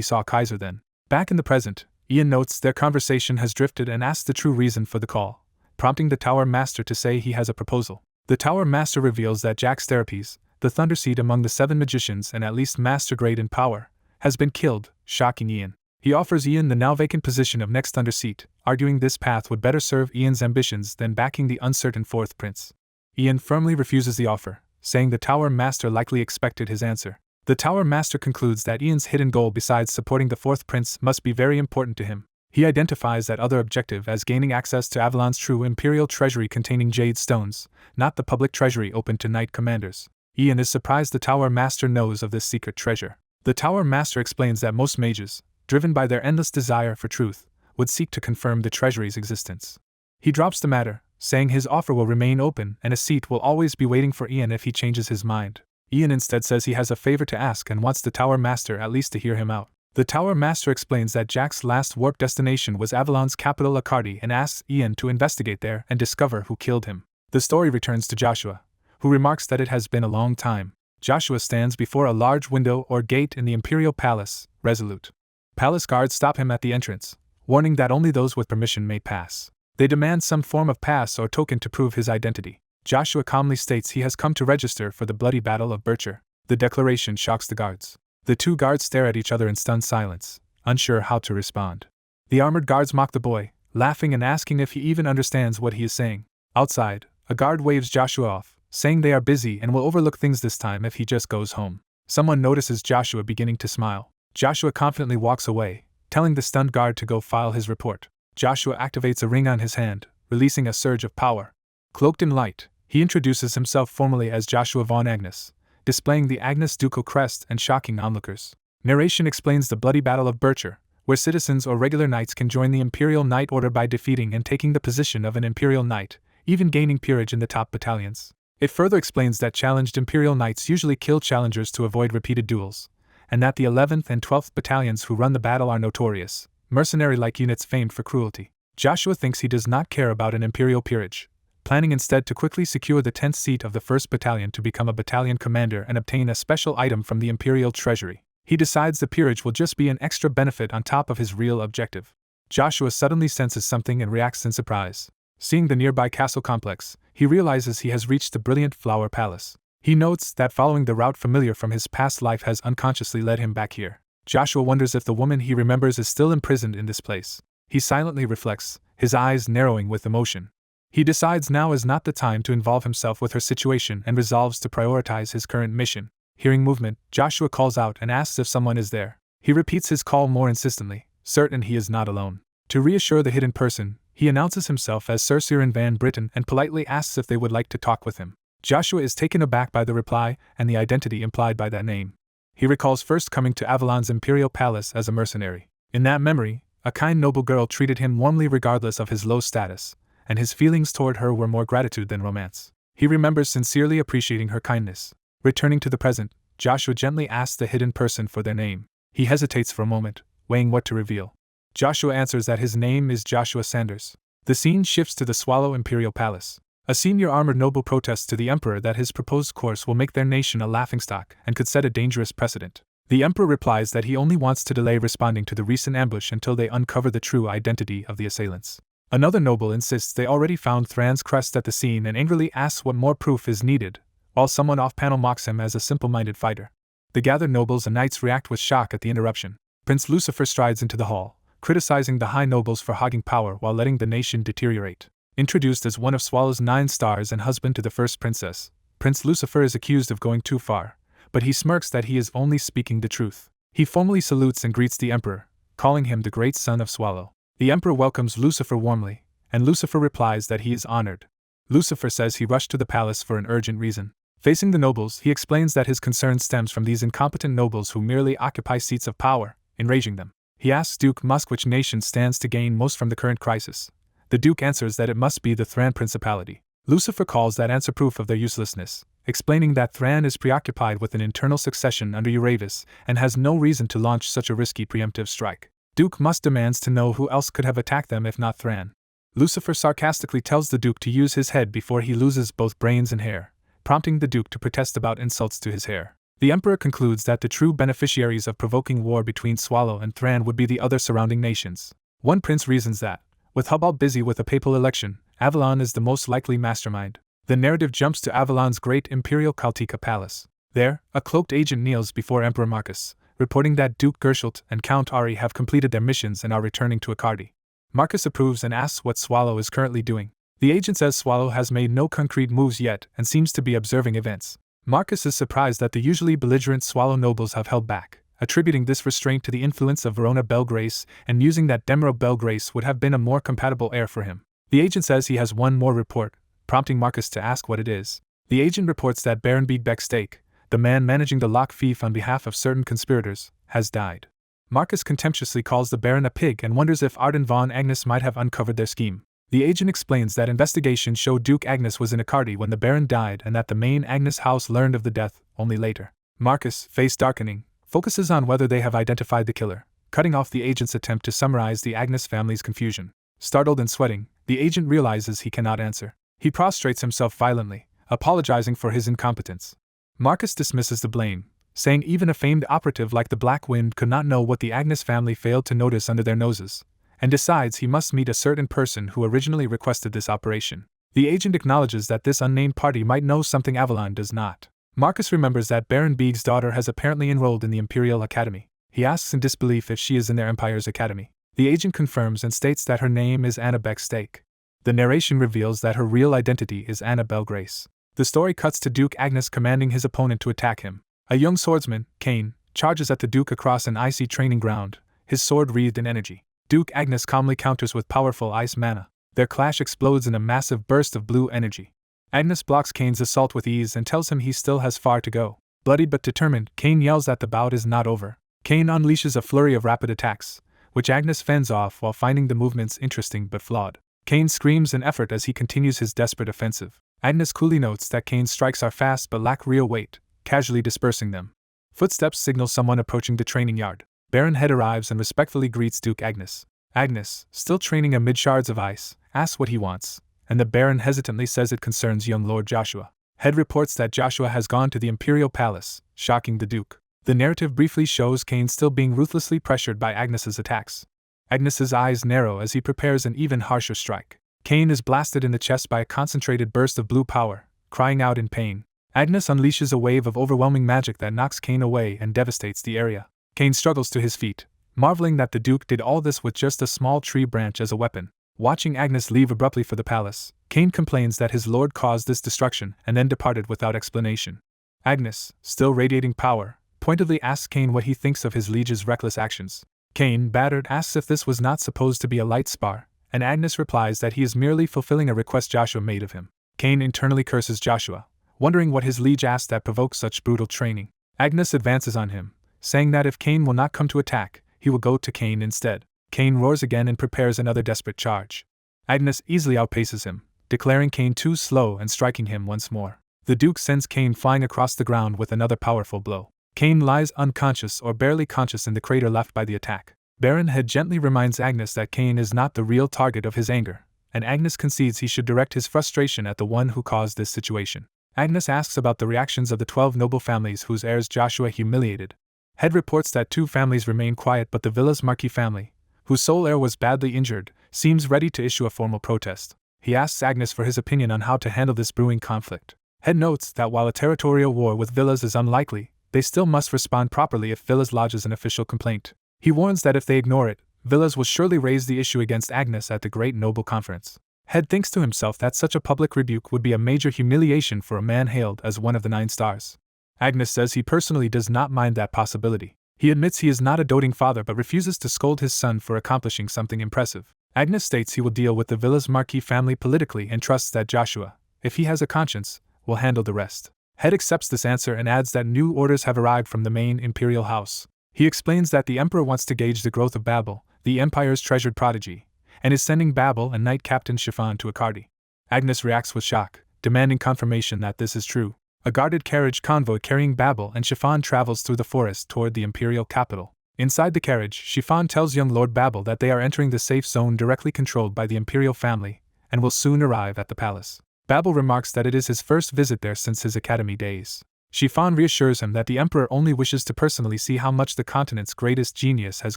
saw Kaiser then. Back in the present, Ian notes their conversation has drifted and asks the true reason for the call, prompting the tower master to say he has a proposal. The tower master reveals that Jax Therapes, the Thunderseed among the 7 magicians and at least master grade in power, has been killed, shocking Ian. He offers Ian the now vacant position of next Thunderseed, arguing this path would better serve Ian's ambitions than backing the uncertain fourth prince. Ian firmly refuses the offer, saying the tower master likely expected his answer. The tower master concludes that Ian's hidden goal besides supporting the fourth prince must be very important to him. He identifies that other objective as gaining access to Avalon's true Imperial treasury containing jade stones, not the public treasury open to knight commanders. Ian is surprised the tower master knows of this secret treasure. The tower master explains that most mages, driven by their endless desire for truth, would seek to confirm the treasury's existence. He drops the matter, saying his offer will remain open and a seat will always be waiting for Ian if he changes his mind. Ian instead says he has a favor to ask and wants the tower master at least to hear him out. The tower master explains that Jack's last warp destination was Avalon's capital Akardi and asks Ian to investigate there and discover who killed him. The story returns to Joshua, who remarks that it has been a long time. Joshua stands before a large window or gate in the Imperial Palace, resolute. Palace guards stop him at the entrance, warning that only those with permission may pass. They demand some form of pass or token to prove his identity. Joshua calmly states he has come to register for the bloody Battle of Bircher. The declaration shocks the guards. The two guards stare at each other in stunned silence, unsure how to respond. The armored guards mock the boy, laughing and asking if he even understands what he is saying. Outside, a guard waves Joshua off, saying they are busy and will overlook things this time if he just goes home. Someone notices Joshua beginning to smile. Joshua confidently walks away, telling the stunned guard to go file his report. Joshua activates a ring on his hand, releasing a surge of power. Cloaked in light, he introduces himself formally as Joshua von Agnes, displaying the Agnes ducal crest and shocking onlookers. Narration explains the bloody Battle of Bircher, where citizens or regular knights can join the Imperial Knight Order by defeating and taking the position of an Imperial Knight, even gaining peerage in the top battalions. It further explains that challenged Imperial Knights usually kill challengers to avoid repeated duels, and that the 11th and 12th battalions who run the battle are notorious, mercenary-like units famed for cruelty. Joshua thinks he does not care about an Imperial peerage, planning instead to quickly secure the 10th seat of the 1st Battalion to become a battalion commander and obtain a special item from the Imperial treasury. He decides the peerage will just be an extra benefit on top of his real objective. Joshua suddenly senses something and reacts in surprise. Seeing the nearby castle complex, he realizes he has reached the brilliant Flower Palace. He notes that following the route familiar from his past life has unconsciously led him back here. Joshua wonders if the woman he remembers is still imprisoned in this place. He silently reflects, his eyes narrowing with emotion. He decides now is not the time to involve himself with her situation and resolves to prioritize his current mission. Hearing movement, Joshua calls out and asks if someone is there. He repeats his call more insistently, certain he is not alone. To reassure the hidden person, he announces himself as Sir Ciaran Van Britten and politely asks if they would like to talk with him. Joshua is taken aback by the reply and the identity implied by that name. He recalls first coming to Avalon's Imperial palace as a mercenary. In that memory, a kind noble girl treated him warmly regardless of his low status, and his feelings toward her were more gratitude than romance. He remembers sincerely appreciating her kindness. Returning to the present, Joshua gently asks the hidden person for their name. He hesitates for a moment, weighing what to reveal. Joshua answers that his name is Joshua Sanders. The scene shifts to the Swallow Imperial Palace. A senior armored noble protests to the Emperor that his proposed course will make their nation a laughingstock and could set a dangerous precedent. The Emperor replies that he only wants to delay responding to the recent ambush until they uncover the true identity of the assailants. Another noble insists they already found Thran's crest at the scene and angrily asks what more proof is needed, while someone off-panel mocks him as a simple-minded fighter. The gathered nobles and knights react with shock at the interruption. Prince Lucifer strides into the hall, criticizing the high nobles for hogging power while letting the nation deteriorate. Introduced as one of Swallow's 9 stars and husband to the first princess, Prince Lucifer is accused of going too far, but he smirks that he is only speaking the truth. He formally salutes and greets the Emperor, calling him the great son of Swallow. The Emperor welcomes Lucifer warmly, and Lucifer replies that he is honored. Lucifer says he rushed to the palace for an urgent reason. Facing the nobles, he explains that his concern stems from these incompetent nobles who merely occupy seats of power, enraging them. He asks Duke Musk which nation stands to gain most from the current crisis. The Duke answers that it must be the Thran Principality. Lucifer calls that answer proof of their uselessness, explaining that Thran is preoccupied with an internal succession under Uravis and has no reason to launch such a risky preemptive strike. Duke Musk demands to know who else could have attacked them if not Thran. Lucifer sarcastically tells the Duke to use his head before he loses both brains and hair, prompting the Duke to protest about insults to his hair. The Emperor concludes that the true beneficiaries of provoking war between Swallow and Thran would be the other surrounding nations. One prince reasons that, with Hubal busy with a papal election, Avalon is the most likely mastermind. The narrative jumps to Avalon's great Imperial Kaltika palace. There, a cloaked agent kneels before Emperor Marcus, reporting that Duke Gershult and Count Ari have completed their missions and are returning to Akardi. Marcus approves and asks what Swallow is currently doing. The agent says Swallow has made no concrete moves yet and seems to be observing events. Marcus is surprised that the usually belligerent Swallow nobles have held back, attributing this restraint to the influence of Verona Belgrace and musing that Demero Belgrace would have been a more compatible heir for him. The agent says he has one more report, prompting Marcus to ask what it is. The agent reports that Baron Biegbek Stake, the man managing the lock fief on behalf of certain conspirators, has died. Marcus contemptuously calls the Baron a pig and wonders if Arden von Agnes might have uncovered their scheme. The agent explains that investigations show Duke Agnes was in Akardi when the Baron died and that the main Agnes house learned of the death only later. Marcus, face darkening, focuses on whether they have identified the killer, cutting off the agent's attempt to summarize the Agnes family's confusion. Startled and sweating, the agent realizes he cannot answer. He prostrates himself violently, apologizing for his incompetence. Marcus dismisses the blame, saying even a famed operative like the Black Wind could not know what the Agnes family failed to notice under their noses, and decides he must meet a certain person who originally requested this operation. The agent acknowledges that this unnamed party might know something Avalon does not. Marcus remembers that Baron Bieg's daughter has apparently enrolled in the Imperial Academy. He asks in disbelief if she is in their Empire's academy. The agent confirms and states that her name is Anna Beck-Stake. The narration reveals that her real identity is Anna Belgrace. The story cuts to Duke Agnes commanding his opponent to attack him. A young swordsman, Cain, charges at the Duke across an icy training ground, his sword wreathed in energy. Duke Agnes calmly counters with powerful ice mana. Their clash explodes in a massive burst of blue energy. Agnes blocks Cain's assault with ease and tells him he still has far to go. Bloodied but determined, Cain yells that the bout is not over. Cain unleashes a flurry of rapid attacks, which Agnes fends off while finding the movements interesting but flawed. Cain screams in effort as he continues his desperate offensive. Agnes coolly notes that Cain's strikes are fast but lack real weight, casually dispersing them. Footsteps signal someone approaching the training yard. Baron Head arrives and respectfully greets Duke Agnes. Agnes, still training amid shards of ice, asks what he wants, and the Baron hesitantly says it concerns young Lord Joshua. Head reports that Joshua has gone to the Imperial Palace, shocking the Duke. The narrative briefly shows Cain still being ruthlessly pressured by Agnes's attacks. Agnes's eyes narrow as he prepares an even harsher strike. Cain is blasted in the chest by a concentrated burst of blue power, crying out in pain. Agnes unleashes a wave of overwhelming magic that knocks Cain away and devastates the area. Cain struggles to his feet, marveling that the Duke did all this with just a small tree branch as a weapon. Watching Agnes leave abruptly for the palace, Cain complains that his lord caused this destruction and then departed without explanation. Agnes, still radiating power, pointedly asks Cain what he thinks of his liege's reckless actions. Cain, battered, asks if this was not supposed to be a light spar, and Agnes replies that he is merely fulfilling a request Joshua made of him. Cain internally curses Joshua, wondering what his liege asked that provoked such brutal training. Agnes advances on him, saying that if Cain will not come to attack, he will go to Cain instead. Cain roars again and prepares another desperate charge. Agnes easily outpaces him, declaring Cain too slow and striking him once more. The Duke sends Cain flying across the ground with another powerful blow. Cain lies unconscious or barely conscious in the crater left by the attack. Baron Head gently reminds Agnes that Cain is not the real target of his anger, and Agnes concedes he should direct his frustration at the one who caused this situation. Agnes asks about the reactions of the 12 noble families whose heirs Joshua humiliated. Head reports that 2 families remain quiet, but the villa's Marquis family, whose sole heir was badly injured, seems ready to issue a formal protest. He asks Agnes for his opinion on how to handle this brewing conflict. Head notes that while a territorial war with villas is unlikely, they still must respond properly if villas lodges an official complaint. He warns that if they ignore it, villas will surely raise the issue against Agnes at the Great Noble Conference. Head thinks to himself that such a public rebuke would be a major humiliation for a man hailed as one of the 9 stars. Agnes says he personally does not mind that possibility. He admits he is not a doting father but refuses to scold his son for accomplishing something impressive. Agnes states he will deal with the villa's Marquis family politically and trusts that Joshua, if he has a conscience, will handle the rest. Head accepts this answer and adds that new orders have arrived from the main Imperial house. He explains that the Emperor wants to gauge the growth of Babel, the Empire's treasured prodigy, and is sending Babel and Knight Captain Chiffon to Akardi. Agnes reacts with shock, demanding confirmation that this is true. A guarded carriage convoy carrying Babel and Chiffon travels through the forest toward the Imperial capital. Inside the carriage, Chiffon tells young Lord Babel that they are entering the safe zone directly controlled by the Imperial family, and will soon arrive at the palace. Babel remarks that it is his first visit there since his academy days. Chiffon reassures him that the Emperor only wishes to personally see how much the continent's greatest genius has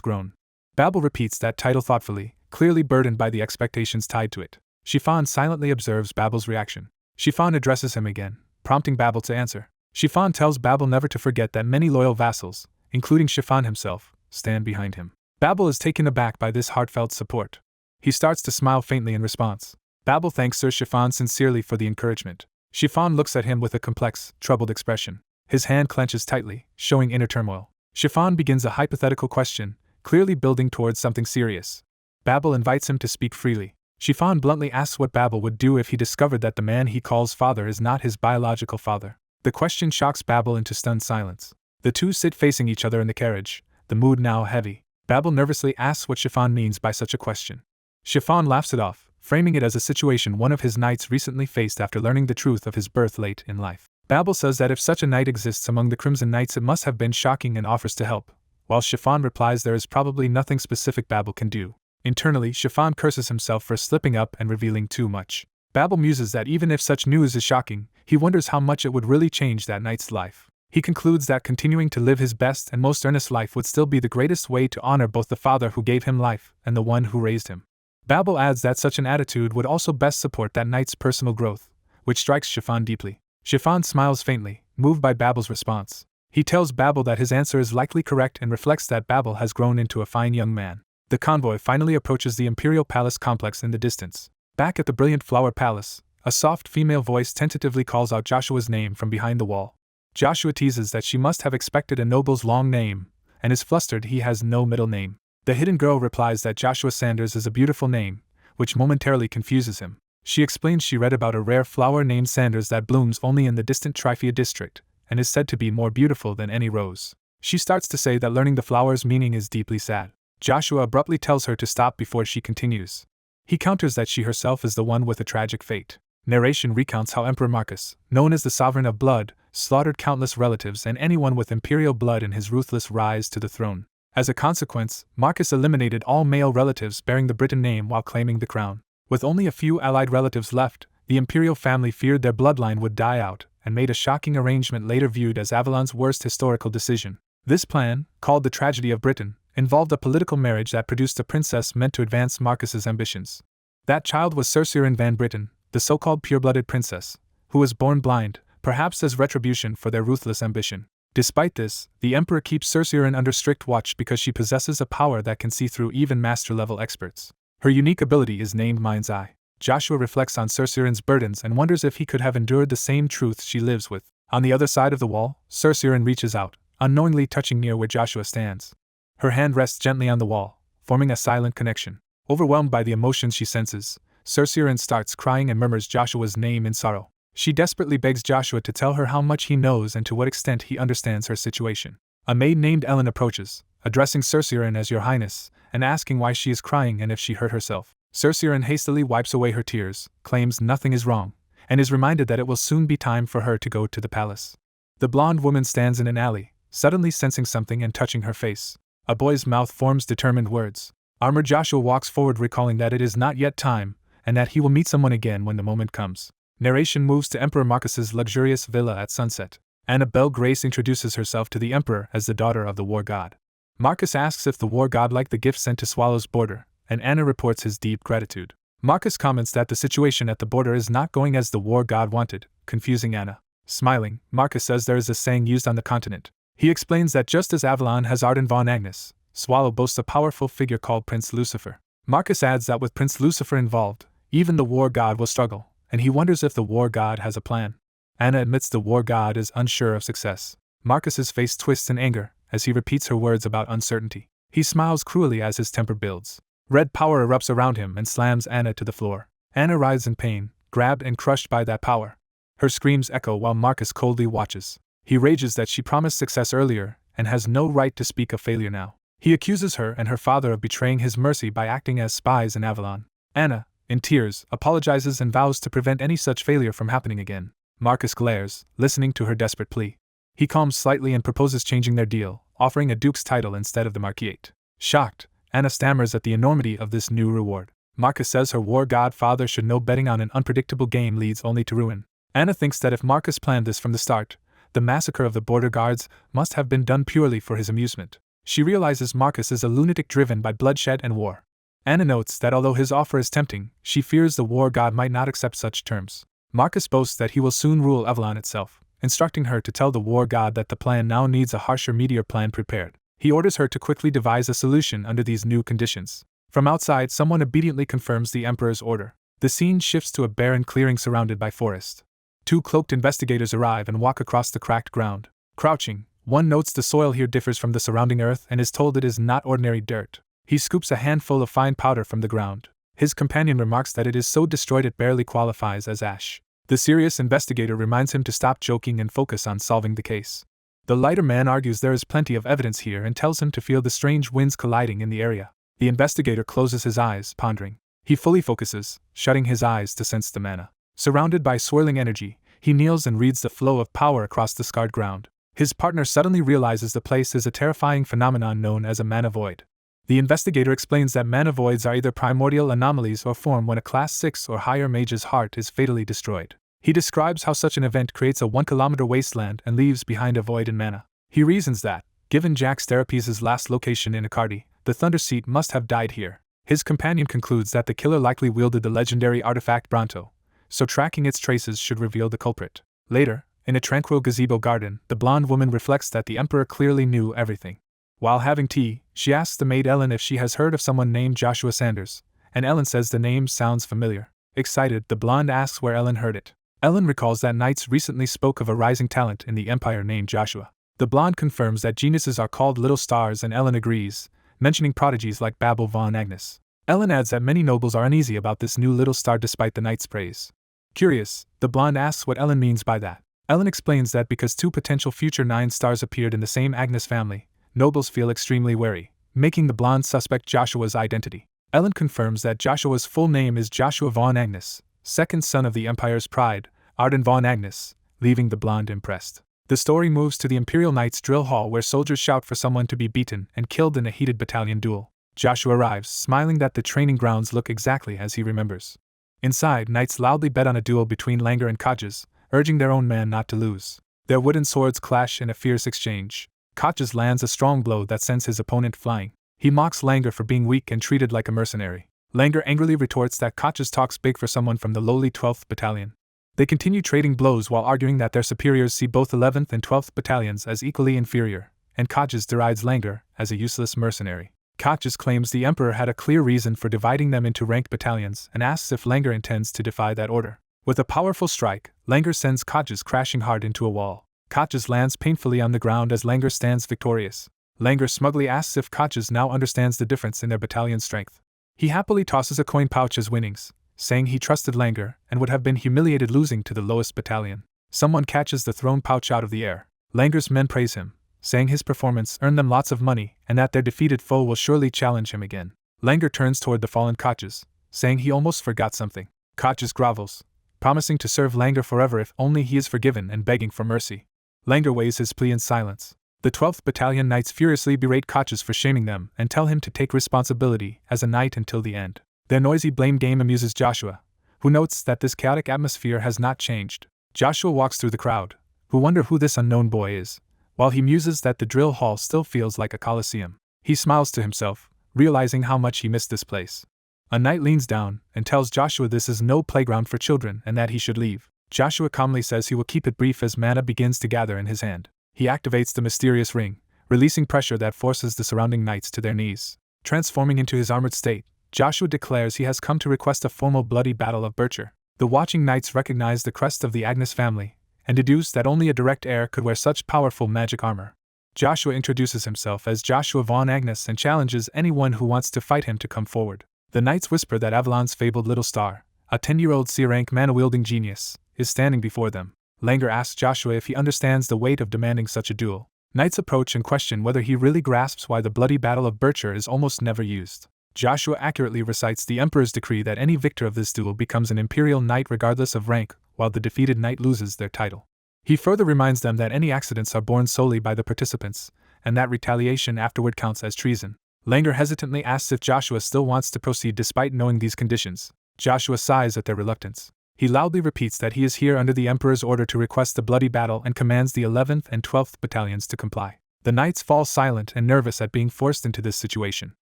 grown. Babel repeats that title thoughtfully, clearly burdened by the expectations tied to it. Chiffon silently observes Babel's reaction. Chiffon addresses him again, prompting Babel to answer. Chiffon tells Babel never to forget that many loyal vassals, including Chiffon himself, stand behind him. Babel is taken aback by this heartfelt support. He starts to smile faintly in response. Babel thanks Sir Chiffon sincerely for the encouragement. Chiffon looks at him with a complex, troubled expression. His hand clenches tightly, showing inner turmoil. Chiffon begins a hypothetical question, clearly building towards something serious. Babel invites him to speak freely. Chiffon bluntly asks what Babel would do if he discovered that the man he calls father is not his biological father. The question shocks Babel into stunned silence. The two sit facing each other in the carriage, the mood now heavy. Babel nervously asks what Chiffon means by such a question. Chiffon laughs it off, framing it as a situation one of his knights recently faced after learning the truth of his birth late in life. Babel says that if such a knight exists among the Crimson Knights it must have been shocking and offers to help, while Chiffon replies there is probably nothing specific Babel can do. Internally, Chiffon curses himself for slipping up and revealing too much. Babel muses that even if such news is shocking, he wonders how much it would really change that knight's life. He concludes that continuing to live his best and most earnest life would still be the greatest way to honor both the father who gave him life and the one who raised him. Babel adds that such an attitude would also best support that knight's personal growth, which strikes Chiffon deeply. Chiffon smiles faintly, moved by Babel's response. He tells Babel that his answer is likely correct and reflects that Babel has grown into a fine young man. The convoy finally approaches the Imperial Palace complex in the distance. Back at the brilliant Flower Palace, a soft female voice tentatively calls out Joshua's name from behind the wall. Joshua teases that she must have expected a noble's long name, and is flustered he has no middle name. The hidden girl replies that Joshua Sanders is a beautiful name, which momentarily confuses him. She explains she read about a rare flower named Sanders that blooms only in the distant Tryphia district, and is said to be more beautiful than any rose. She starts to say that learning the flower's meaning is deeply sad. Joshua abruptly tells her to stop before she continues. He counters that she herself is the one with a tragic fate. Narration recounts how Emperor Marcus, known as the Sovereign of Blood, slaughtered countless relatives and anyone with imperial blood in his ruthless rise to the throne. As a consequence, Marcus eliminated all male relatives bearing the Briton name while claiming the crown. With only a few allied relatives left, the imperial family feared their bloodline would die out, and made a shocking arrangement later viewed as Avalon's worst historical decision. This plan, called the Tragedy of Britain, involved a political marriage that produced a princess meant to advance Marcus's ambitions. That child was Cercerin van Britain, the so-called pure-blooded princess, who was born blind, perhaps as retribution for their ruthless ambition. Despite this, the Emperor keeps Cercerin under strict watch because she possesses a power that can see through even master-level experts. Her unique ability is named Mind's Eye. Joshua reflects on Cercerin's burdens and wonders if he could have endured the same truth she lives with. On the other side of the wall, Cercerin reaches out, unknowingly touching near where Joshua stands. Her hand rests gently on the wall, forming a silent connection. Overwhelmed by the emotions she senses, Cercerin starts crying and murmurs Joshua's name in sorrow. She desperately begs Joshua to tell her how much he knows and to what extent he understands her situation. A maid named Ellen approaches, addressing Cerceian as Your Highness, and asking why she is crying and if she hurt herself. Cerceian hastily wipes away her tears, claims nothing is wrong, and is reminded that it will soon be time for her to go to the palace. The blonde woman stands in an alley, suddenly sensing something and touching her face. A boy's mouth forms determined words. Armored Joshua walks forward, recalling that it is not yet time, and that he will meet someone again when the moment comes. Narration moves to Emperor Marcus's luxurious villa at sunset. Anna Belle Grace introduces herself to the Emperor as the daughter of the war god. Marcus asks if the war god liked the gift sent to Swallow's border, and Anna reports his deep gratitude. Marcus comments that the situation at the border is not going as the war god wanted, confusing Anna. Smiling, Marcus says there is a saying used on the continent. He explains that just as Avalon has Arden von Agnes, Swallow boasts a powerful figure called Prince Lucifer. Marcus adds that with Prince Lucifer involved, even the war god will struggle, and he wonders if the war god has a plan. Anna admits the war god is unsure of success. Marcus's face twists in anger as he repeats her words about uncertainty. He smiles cruelly as his temper builds. Red power erupts around him and slams Anna to the floor. Anna writhes in pain, grabbed and crushed by that power. Her screams echo while Marcus coldly watches. He rages that she promised success earlier and has no right to speak of failure now. He accuses her and her father of betraying his mercy by acting as spies in Avalon. Anna, in tears, apologizes and vows to prevent any such failure from happening again. Marcus glares, listening to her desperate plea. He calms slightly and proposes changing their deal, offering a duke's title instead of the marquisate. Shocked, Anna stammers at the enormity of this new reward. Marcus says her war god father should know betting on an unpredictable game leads only to ruin. Anna thinks that if Marcus planned this from the start, the massacre of the border guards must have been done purely for his amusement. She realizes Marcus is a lunatic driven by bloodshed and war. Anna notes that although his offer is tempting, she fears the war god might not accept such terms. Marcus boasts that he will soon rule Avalon itself, instructing her to tell the war god that the plan now needs a harsher meteor plan prepared. He orders her to quickly devise a solution under these new conditions. From outside, someone obediently confirms the Emperor's order. The scene shifts to a barren clearing surrounded by forest. Two cloaked investigators arrive and walk across the cracked ground. Crouching, one notes the soil here differs from the surrounding earth and is told it is not ordinary dirt. He scoops a handful of fine powder from the ground. His companion remarks that it is so destroyed it barely qualifies as ash. The serious investigator reminds him to stop joking and focus on solving the case. The lighter man argues there is plenty of evidence here and tells him to feel the strange winds colliding in the area. The investigator closes his eyes, pondering. He fully focuses, shutting his eyes to sense the mana. Surrounded by swirling energy, he kneels and reads the flow of power across the scarred ground. His partner suddenly realizes the place is a terrifying phenomenon known as a mana void. The investigator explains that mana voids are either primordial anomalies or form when a class 6 or higher mage's heart is fatally destroyed. He describes how such an event creates a 1-kilometer wasteland and leaves behind a void in mana. He reasons that, given Jax Therapies' last location in Accardi, the Thunder Seat must have died here. His companion concludes that the killer likely wielded the legendary artifact Bronto, so tracking its traces should reveal the culprit. Later, in a tranquil gazebo garden, the blonde woman reflects that the Emperor clearly knew everything. While having tea, she asks the maid Ellen if she has heard of someone named Joshua Sanders, and Ellen says the name sounds familiar. Excited, the blonde asks where Ellen heard it. Ellen recalls that knights recently spoke of a rising talent in the Empire named Joshua. The blonde confirms that geniuses are called little stars and Ellen agrees, mentioning prodigies like Babel von Agnes. Ellen adds that many nobles are uneasy about this new little star despite the knight's praise. Curious, the blonde asks what Ellen means by that. Ellen explains that because two potential future 9 stars appeared in the same Agnes family, nobles feel extremely wary, making the blonde suspect Joshua's identity. Ellen confirms that Joshua's full name is Joshua von Agnes, second son of the Empire's pride, Arden von Agnes, leaving the blonde impressed. The story moves to the Imperial Knights drill hall where soldiers shout for someone to be beaten and killed in a heated battalion duel. Joshua arrives, smiling that the training grounds look exactly as he remembers. Inside, knights loudly bet on a duel between Langer and Kodges, urging their own man not to lose. Their wooden swords clash in a fierce exchange. Kodges lands a strong blow that sends his opponent flying. He mocks Langer for being weak and treated like a mercenary. Langer angrily retorts that Kodges talks big for someone from the lowly 12th Battalion. They continue trading blows while arguing that their superiors see both 11th and 12th Battalions as equally inferior, and Kodges derides Langer as a useless mercenary. Kodges claims the Emperor had a clear reason for dividing them into ranked battalions and asks if Langer intends to defy that order. With a powerful strike, Langer sends Kodges crashing hard into a wall. Kodges lands painfully on the ground as Langer stands victorious. Langer smugly asks if Kodges now understands the difference in their battalion strength. He happily tosses a coin pouch as winnings, saying he trusted Langer and would have been humiliated losing to the lowest battalion. Someone catches the thrown pouch out of the air. Langer's men praise him, saying his performance earned them lots of money and that their defeated foe will surely challenge him again. Langer turns toward the fallen Koches, saying he almost forgot something. Koches grovels, promising to serve Langer forever if only he is forgiven and begging for mercy. Langer weighs his plea in silence. The 12th Battalion Knights furiously berate Koches for shaming them and tell him to take responsibility as a knight until the end. Their noisy blame game amuses Joshua, who notes that this chaotic atmosphere has not changed. Joshua walks through the crowd, who wonder who this unknown boy is, while he muses that the drill hall still feels like a coliseum. He smiles to himself, realizing how much he missed this place. A knight leans down and tells Joshua this is no playground for children and that he should leave. Joshua calmly says he will keep it brief as mana begins to gather in his hand. He activates the mysterious ring, releasing pressure that forces the surrounding knights to their knees. Transforming into his armored state, Joshua declares he has come to request a formal bloody battle of Bircher. The watching knights recognize the crest of the Agnes family, and deduce that only a direct heir could wear such powerful magic armor. Joshua introduces himself as Joshua von Agnes and challenges anyone who wants to fight him to come forward. The knights whisper that Avalon's fabled little star, a 10-year-old C-rank mana-wielding genius, is standing before them. Langer asks Joshua if he understands the weight of demanding such a duel. Knights approach and question whether he really grasps why the bloody battle of Bircher is almost never used. Joshua accurately recites the Emperor's decree that any victor of this duel becomes an Imperial Knight regardless of rank, while the defeated knight loses their title. He further reminds them that any accidents are borne solely by the participants, and that retaliation afterward counts as treason. Langer hesitantly asks if Joshua still wants to proceed despite knowing these conditions. Joshua sighs at their reluctance. He loudly repeats that he is here under the Emperor's order to request a bloody battle and commands the 11th and 12th battalions to comply. The knights fall silent and nervous at being forced into this situation.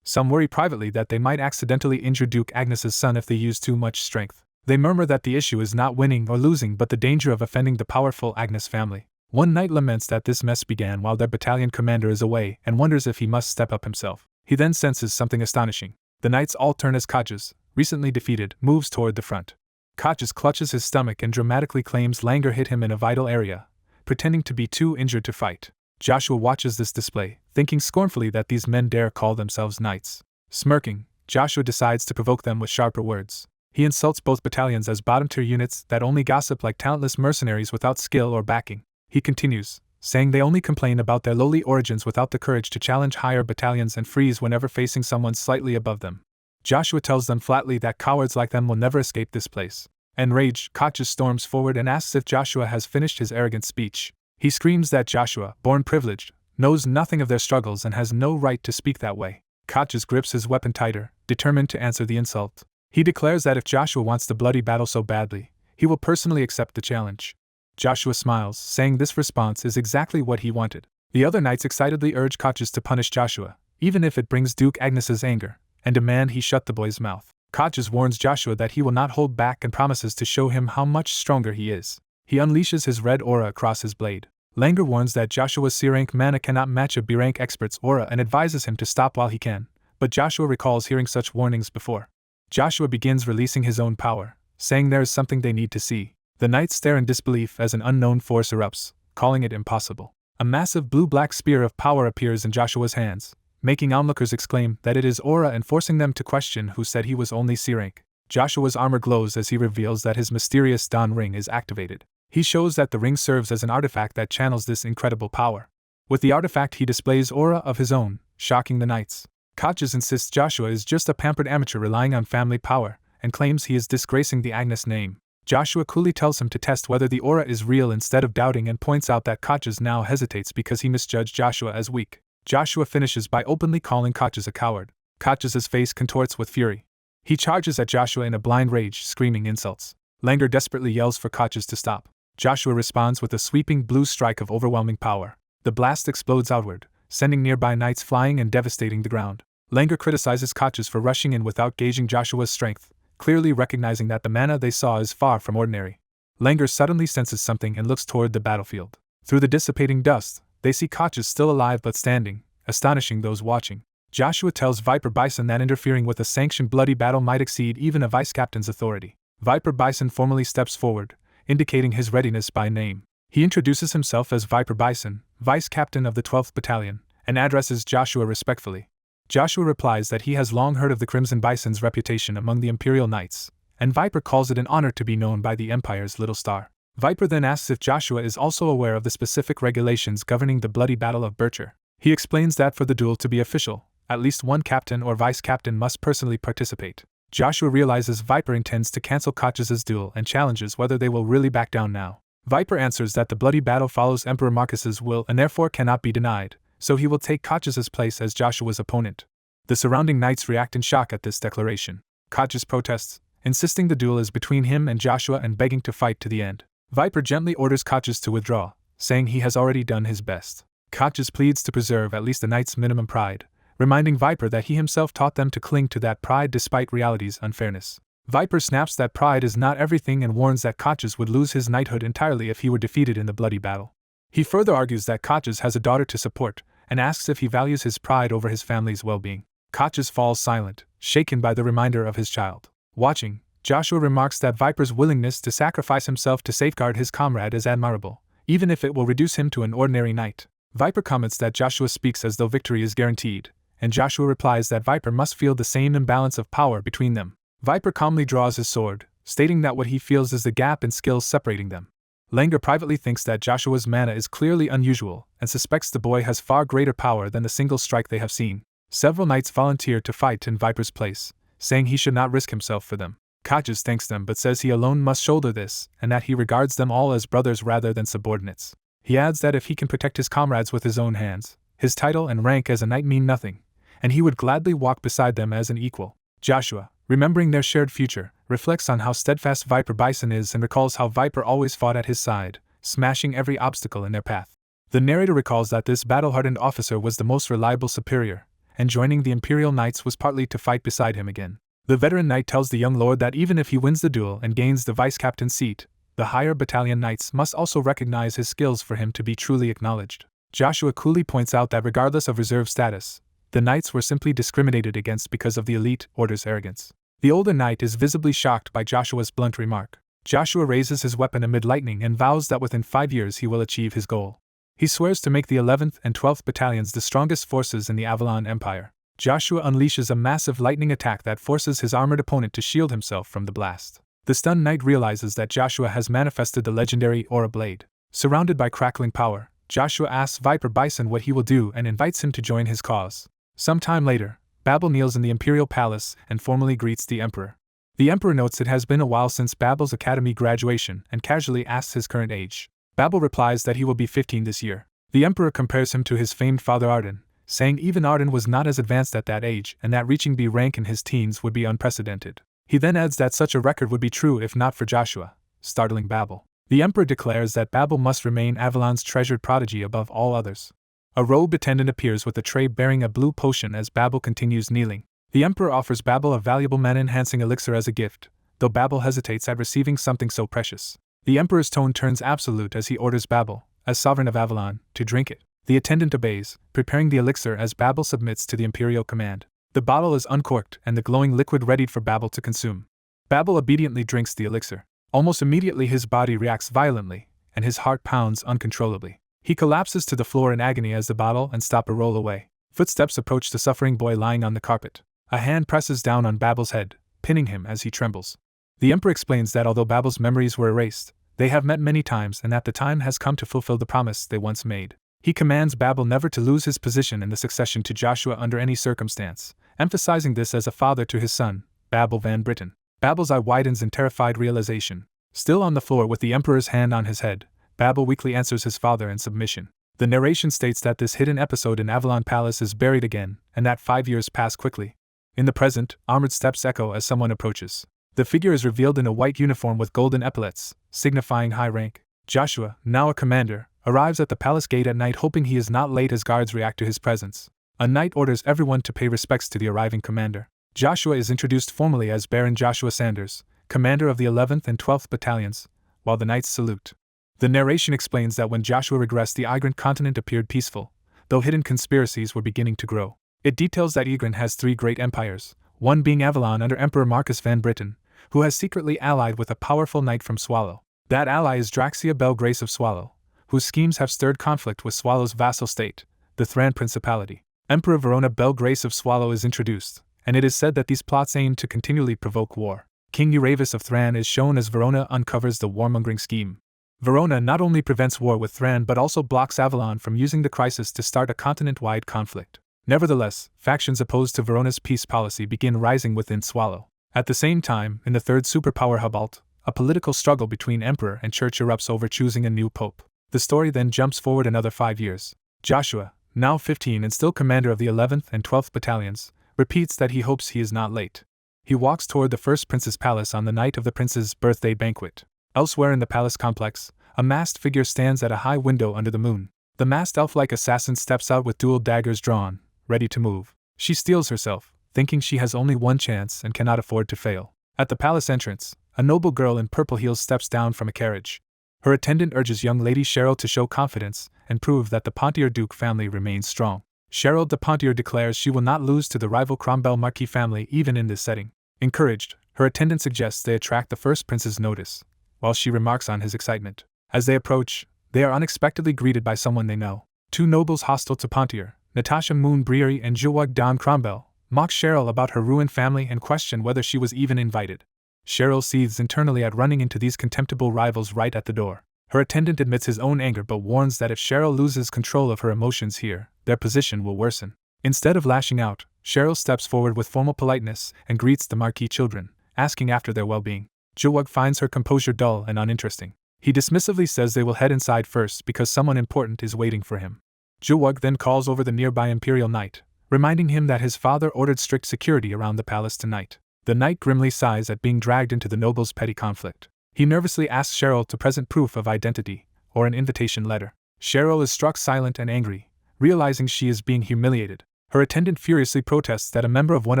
Some worry privately that they might accidentally injure Duke Agnes's son if they use too much strength. They murmur that the issue is not winning or losing but the danger of offending the powerful Agnes family. One knight laments that this mess began while their battalion commander is away and wonders if he must step up himself. He then senses something astonishing. The knights all turn as Koches, recently defeated, moves toward the front. Koches clutches his stomach and dramatically claims Langer hit him in a vital area, pretending to be too injured to fight. Joshua watches this display, thinking scornfully that these men dare call themselves knights. Smirking, Joshua decides to provoke them with sharper words. He insults both battalions as bottom-tier units that only gossip like talentless mercenaries without skill or backing. He continues, saying they only complain about their lowly origins without the courage to challenge higher battalions and freeze whenever facing someone slightly above them. Joshua tells them flatly that cowards like them will never escape this place. Enraged, Koches storms forward and asks if Joshua has finished his arrogant speech. He screams that Joshua, born privileged, knows nothing of their struggles and has no right to speak that way. Koches grips his weapon tighter, determined to answer the insult. He declares that if Joshua wants the bloody battle so badly, he will personally accept the challenge. Joshua smiles, saying this response is exactly what he wanted. The other knights excitedly urge Koches to punish Joshua, even if it brings Duke Agnes's anger, and demand he shut the boy's mouth. Koches warns Joshua that he will not hold back and promises to show him how much stronger he is. He unleashes his red aura across his blade. Langer warns that Joshua's C-rank mana cannot match a B-rank expert's aura and advises him to stop while he can, but Joshua recalls hearing such warnings before. Joshua begins releasing his own power, saying there is something they need to see. The knights stare in disbelief as an unknown force erupts, calling it impossible. A massive blue-black spear of power appears in Joshua's hands, making onlookers exclaim that it is aura and forcing them to question who said he was only C-rank. Joshua's armor glows as he reveals that his mysterious dawn ring is activated. He shows that the ring serves as an artifact that channels this incredible power. With the artifact he displays aura of his own, shocking the knights. Koches insists Joshua is just a pampered amateur relying on family power, and claims he is disgracing the Agnes name. Joshua coolly tells him to test whether the aura is real instead of doubting and points out that Koches now hesitates because he misjudged Joshua as weak. Joshua finishes by openly calling Koches a coward. Koches' face contorts with fury. He charges at Joshua in a blind rage, screaming insults. Langer desperately yells for Koches to stop. Joshua responds with a sweeping blue strike of overwhelming power. The blast explodes outward, sending nearby knights flying and devastating the ground. Langer criticizes Koches for rushing in without gauging Joshua's strength, clearly recognizing that the mana they saw is far from ordinary. Langer suddenly senses something and looks toward the battlefield. Through the dissipating dust, they see Koches still alive but standing, astonishing those watching. Joshua tells Viper Bison that interfering with a sanctioned bloody battle might exceed even a vice-captain's authority. Viper Bison formally steps forward, indicating his readiness by name. He introduces himself as Viper Bison, vice-captain of the 12th Battalion, and addresses Joshua respectfully. Joshua replies that he has long heard of the Crimson Bison's reputation among the Imperial Knights, and Viper calls it an honor to be known by the Empire's little star. Viper then asks if Joshua is also aware of the specific regulations governing the bloody Battle of Betrayal. He explains that for the duel to be official, at least one captain or vice-captain must personally participate. Joshua realizes Viper intends to cancel Cautious's duel and challenges whether they will really back down now. Viper answers that the bloody battle follows Emperor Marcus's will and therefore cannot be denied, so he will take Cautius's place as Joshua's opponent. The surrounding knights react in shock at this declaration. Cautius protests, insisting the duel is between him and Joshua and begging to fight to the end. Viper gently orders Cautius to withdraw, saying he has already done his best. Cautius pleads to preserve at least the knight's minimum pride, reminding Viper that he himself taught them to cling to that pride despite reality's unfairness. Viper snaps that pride is not everything and warns that Cautius would lose his knighthood entirely if he were defeated in the bloody battle. He further argues that Cautius has a daughter to support, and asks if he values his pride over his family's well-being. Cautius falls silent, shaken by the reminder of his child. Watching, Joshua remarks that Viper's willingness to sacrifice himself to safeguard his comrade is admirable, even if it will reduce him to an ordinary knight. Viper comments that Joshua speaks as though victory is guaranteed, and Joshua replies that Viper must feel the same imbalance of power between them. Viper calmly draws his sword, stating that what he feels is the gap in skills separating them. Langer privately thinks that Joshua's mana is clearly unusual, and suspects the boy has far greater power than the single strike they have seen. Several knights volunteer to fight in Viper's place, saying he should not risk himself for them. Cautius thanks them but says he alone must shoulder this, and that he regards them all as brothers rather than subordinates. He adds that if he can protect his comrades with his own hands, his title and rank as a knight mean nothing, and he would gladly walk beside them as an equal. Joshua, remembering their shared future, reflects on how steadfast Viper Bison is and recalls how Viper always fought at his side, smashing every obstacle in their path. The narrator recalls that this battle-hardened officer was the most reliable superior, and joining the Imperial Knights was partly to fight beside him again. The veteran knight tells the young lord that even if he wins the duel and gains the vice-captain's seat, the higher battalion knights must also recognize his skills for him to be truly acknowledged. Joshua coolly points out that regardless of reserve status, the knights were simply discriminated against because of the elite order's arrogance. The older knight is visibly shocked by Joshua's blunt remark. Joshua raises his weapon amid lightning and vows that within 5 years he will achieve his goal. He swears to make the 11th and 12th battalions the strongest forces in the Avalon Empire. Joshua unleashes a massive lightning attack that forces his armored opponent to shield himself from the blast. The stunned knight realizes that Joshua has manifested the legendary Aura Blade. Surrounded by crackling power, Joshua asks Viper Bison what he will do and invites him to join his cause. Some time later, Babel kneels in the Imperial Palace and formally greets the Emperor. The Emperor notes it has been a while since Babel's academy graduation and casually asks his current age. Babel replies that he will be 15 this year. The Emperor compares him to his famed father Arden, saying even Arden was not as advanced at that age and that reaching B rank in his teens would be unprecedented. He then adds that such a record would be true if not for Joshua, startling Babel. The Emperor declares that Babel must remain Avalon's treasured prodigy above all others. A robed attendant appears with a tray bearing a blue potion as Babel continues kneeling. The Emperor offers Babel a valuable mana-enhancing elixir as a gift, though Babel hesitates at receiving something so precious. The Emperor's tone turns absolute as he orders Babel, as sovereign of Avalon, to drink it. The attendant obeys, preparing the elixir as Babel submits to the Imperial command. The bottle is uncorked and the glowing liquid readied for Babel to consume. Babel obediently drinks the elixir. Almost immediately his body reacts violently, and his heart pounds uncontrollably. He collapses to the floor in agony as the bottle and stopper roll away. Footsteps approach the suffering boy lying on the carpet. A hand presses down on Babel's head, pinning him as he trembles. The Emperor explains that although Babel's memories were erased, they have met many times and that the time has come to fulfill the promise they once made. He commands Babel never to lose his position in the succession to Joshua under any circumstance, emphasizing this as a father to his son, Babel Van Britten. Babel's eye widens in terrified realization. Still on the floor with the Emperor's hand on his head, Babel weakly answers his father in submission. The narration states that this hidden episode in Avalon Palace is buried again, and that 5 years pass quickly. In the present, armored steps echo as someone approaches. The figure is revealed in a white uniform with golden epaulets, signifying high rank. Joshua, now a commander, arrives at the palace gate at night hoping he is not late as guards react to his presence. A knight orders everyone to pay respects to the arriving commander. Joshua is introduced formally as Baron Joshua Sanders, commander of the 11th and 12th battalions, while the knights salute. The narration explains that when Joshua regressed, the Igrant continent appeared peaceful, though hidden conspiracies were beginning to grow. It details that Igrant has 3 great empires, one being Avalon under Emperor Marcus Van Britten, who has secretly allied with a powerful knight from Swallow. That ally is Draxia Bel Grace of Swallow, whose schemes have stirred conflict with Swallow's vassal state, the Thran Principality. Emperor Verona Bel Grace of Swallow is introduced, and it is said that these plots aim to continually provoke war. King Uravis of Thran is shown as Verona uncovers the warmongering scheme. Verona not only prevents war with Thran but also blocks Avalon from using the crisis to start a continent-wide conflict. Nevertheless, factions opposed to Verona's peace policy begin rising within Swallow. At the same time, in the third superpower hub Alt, a political struggle between Emperor and Church erupts over choosing a new pope. The story then jumps forward another 5 years. Joshua, now 15 and still commander of the 11th and 12th battalions, repeats that he hopes he is not late. He walks toward the first prince's palace on the night of the prince's birthday banquet. Elsewhere in the palace complex, a masked figure stands at a high window under the moon. The masked elf-like assassin steps out with dual daggers drawn, ready to move. She steels herself, thinking she has only one chance and cannot afford to fail. At the palace entrance, a noble girl in purple heels steps down from a carriage. Her attendant urges young Lady Cheryl to show confidence and prove that the Pontier Duke family remains strong. Cheryl de Pontier declares she will not lose to the rival Cromwell Marquis family even in this setting. Encouraged, her attendant suggests they attract the first prince's notice, while she remarks on his excitement. As they approach, they are unexpectedly greeted by someone they know. Two nobles hostile to Pontier, Natasha Moon Breary and Juwag Don Cromwell, mock Cheryl about her ruined family and question whether she was even invited. Cheryl seethes internally at running into these contemptible rivals right at the door. Her attendant admits his own anger but warns that if Cheryl loses control of her emotions here, their position will worsen. Instead of lashing out, Cheryl steps forward with formal politeness and greets the Marquis children, asking after their well-being. Juwag finds her composure dull and uninteresting. He dismissively says they will head inside first because someone important is waiting for him. Juwag then calls over the nearby Imperial Knight, reminding him that his father ordered strict security around the palace tonight. The knight grimly sighs at being dragged into the noble's petty conflict. He nervously asks Cheryl to present proof of identity, or an invitation letter. Cheryl is struck silent and angry, realizing she is being humiliated. Her attendant furiously protests that a member of one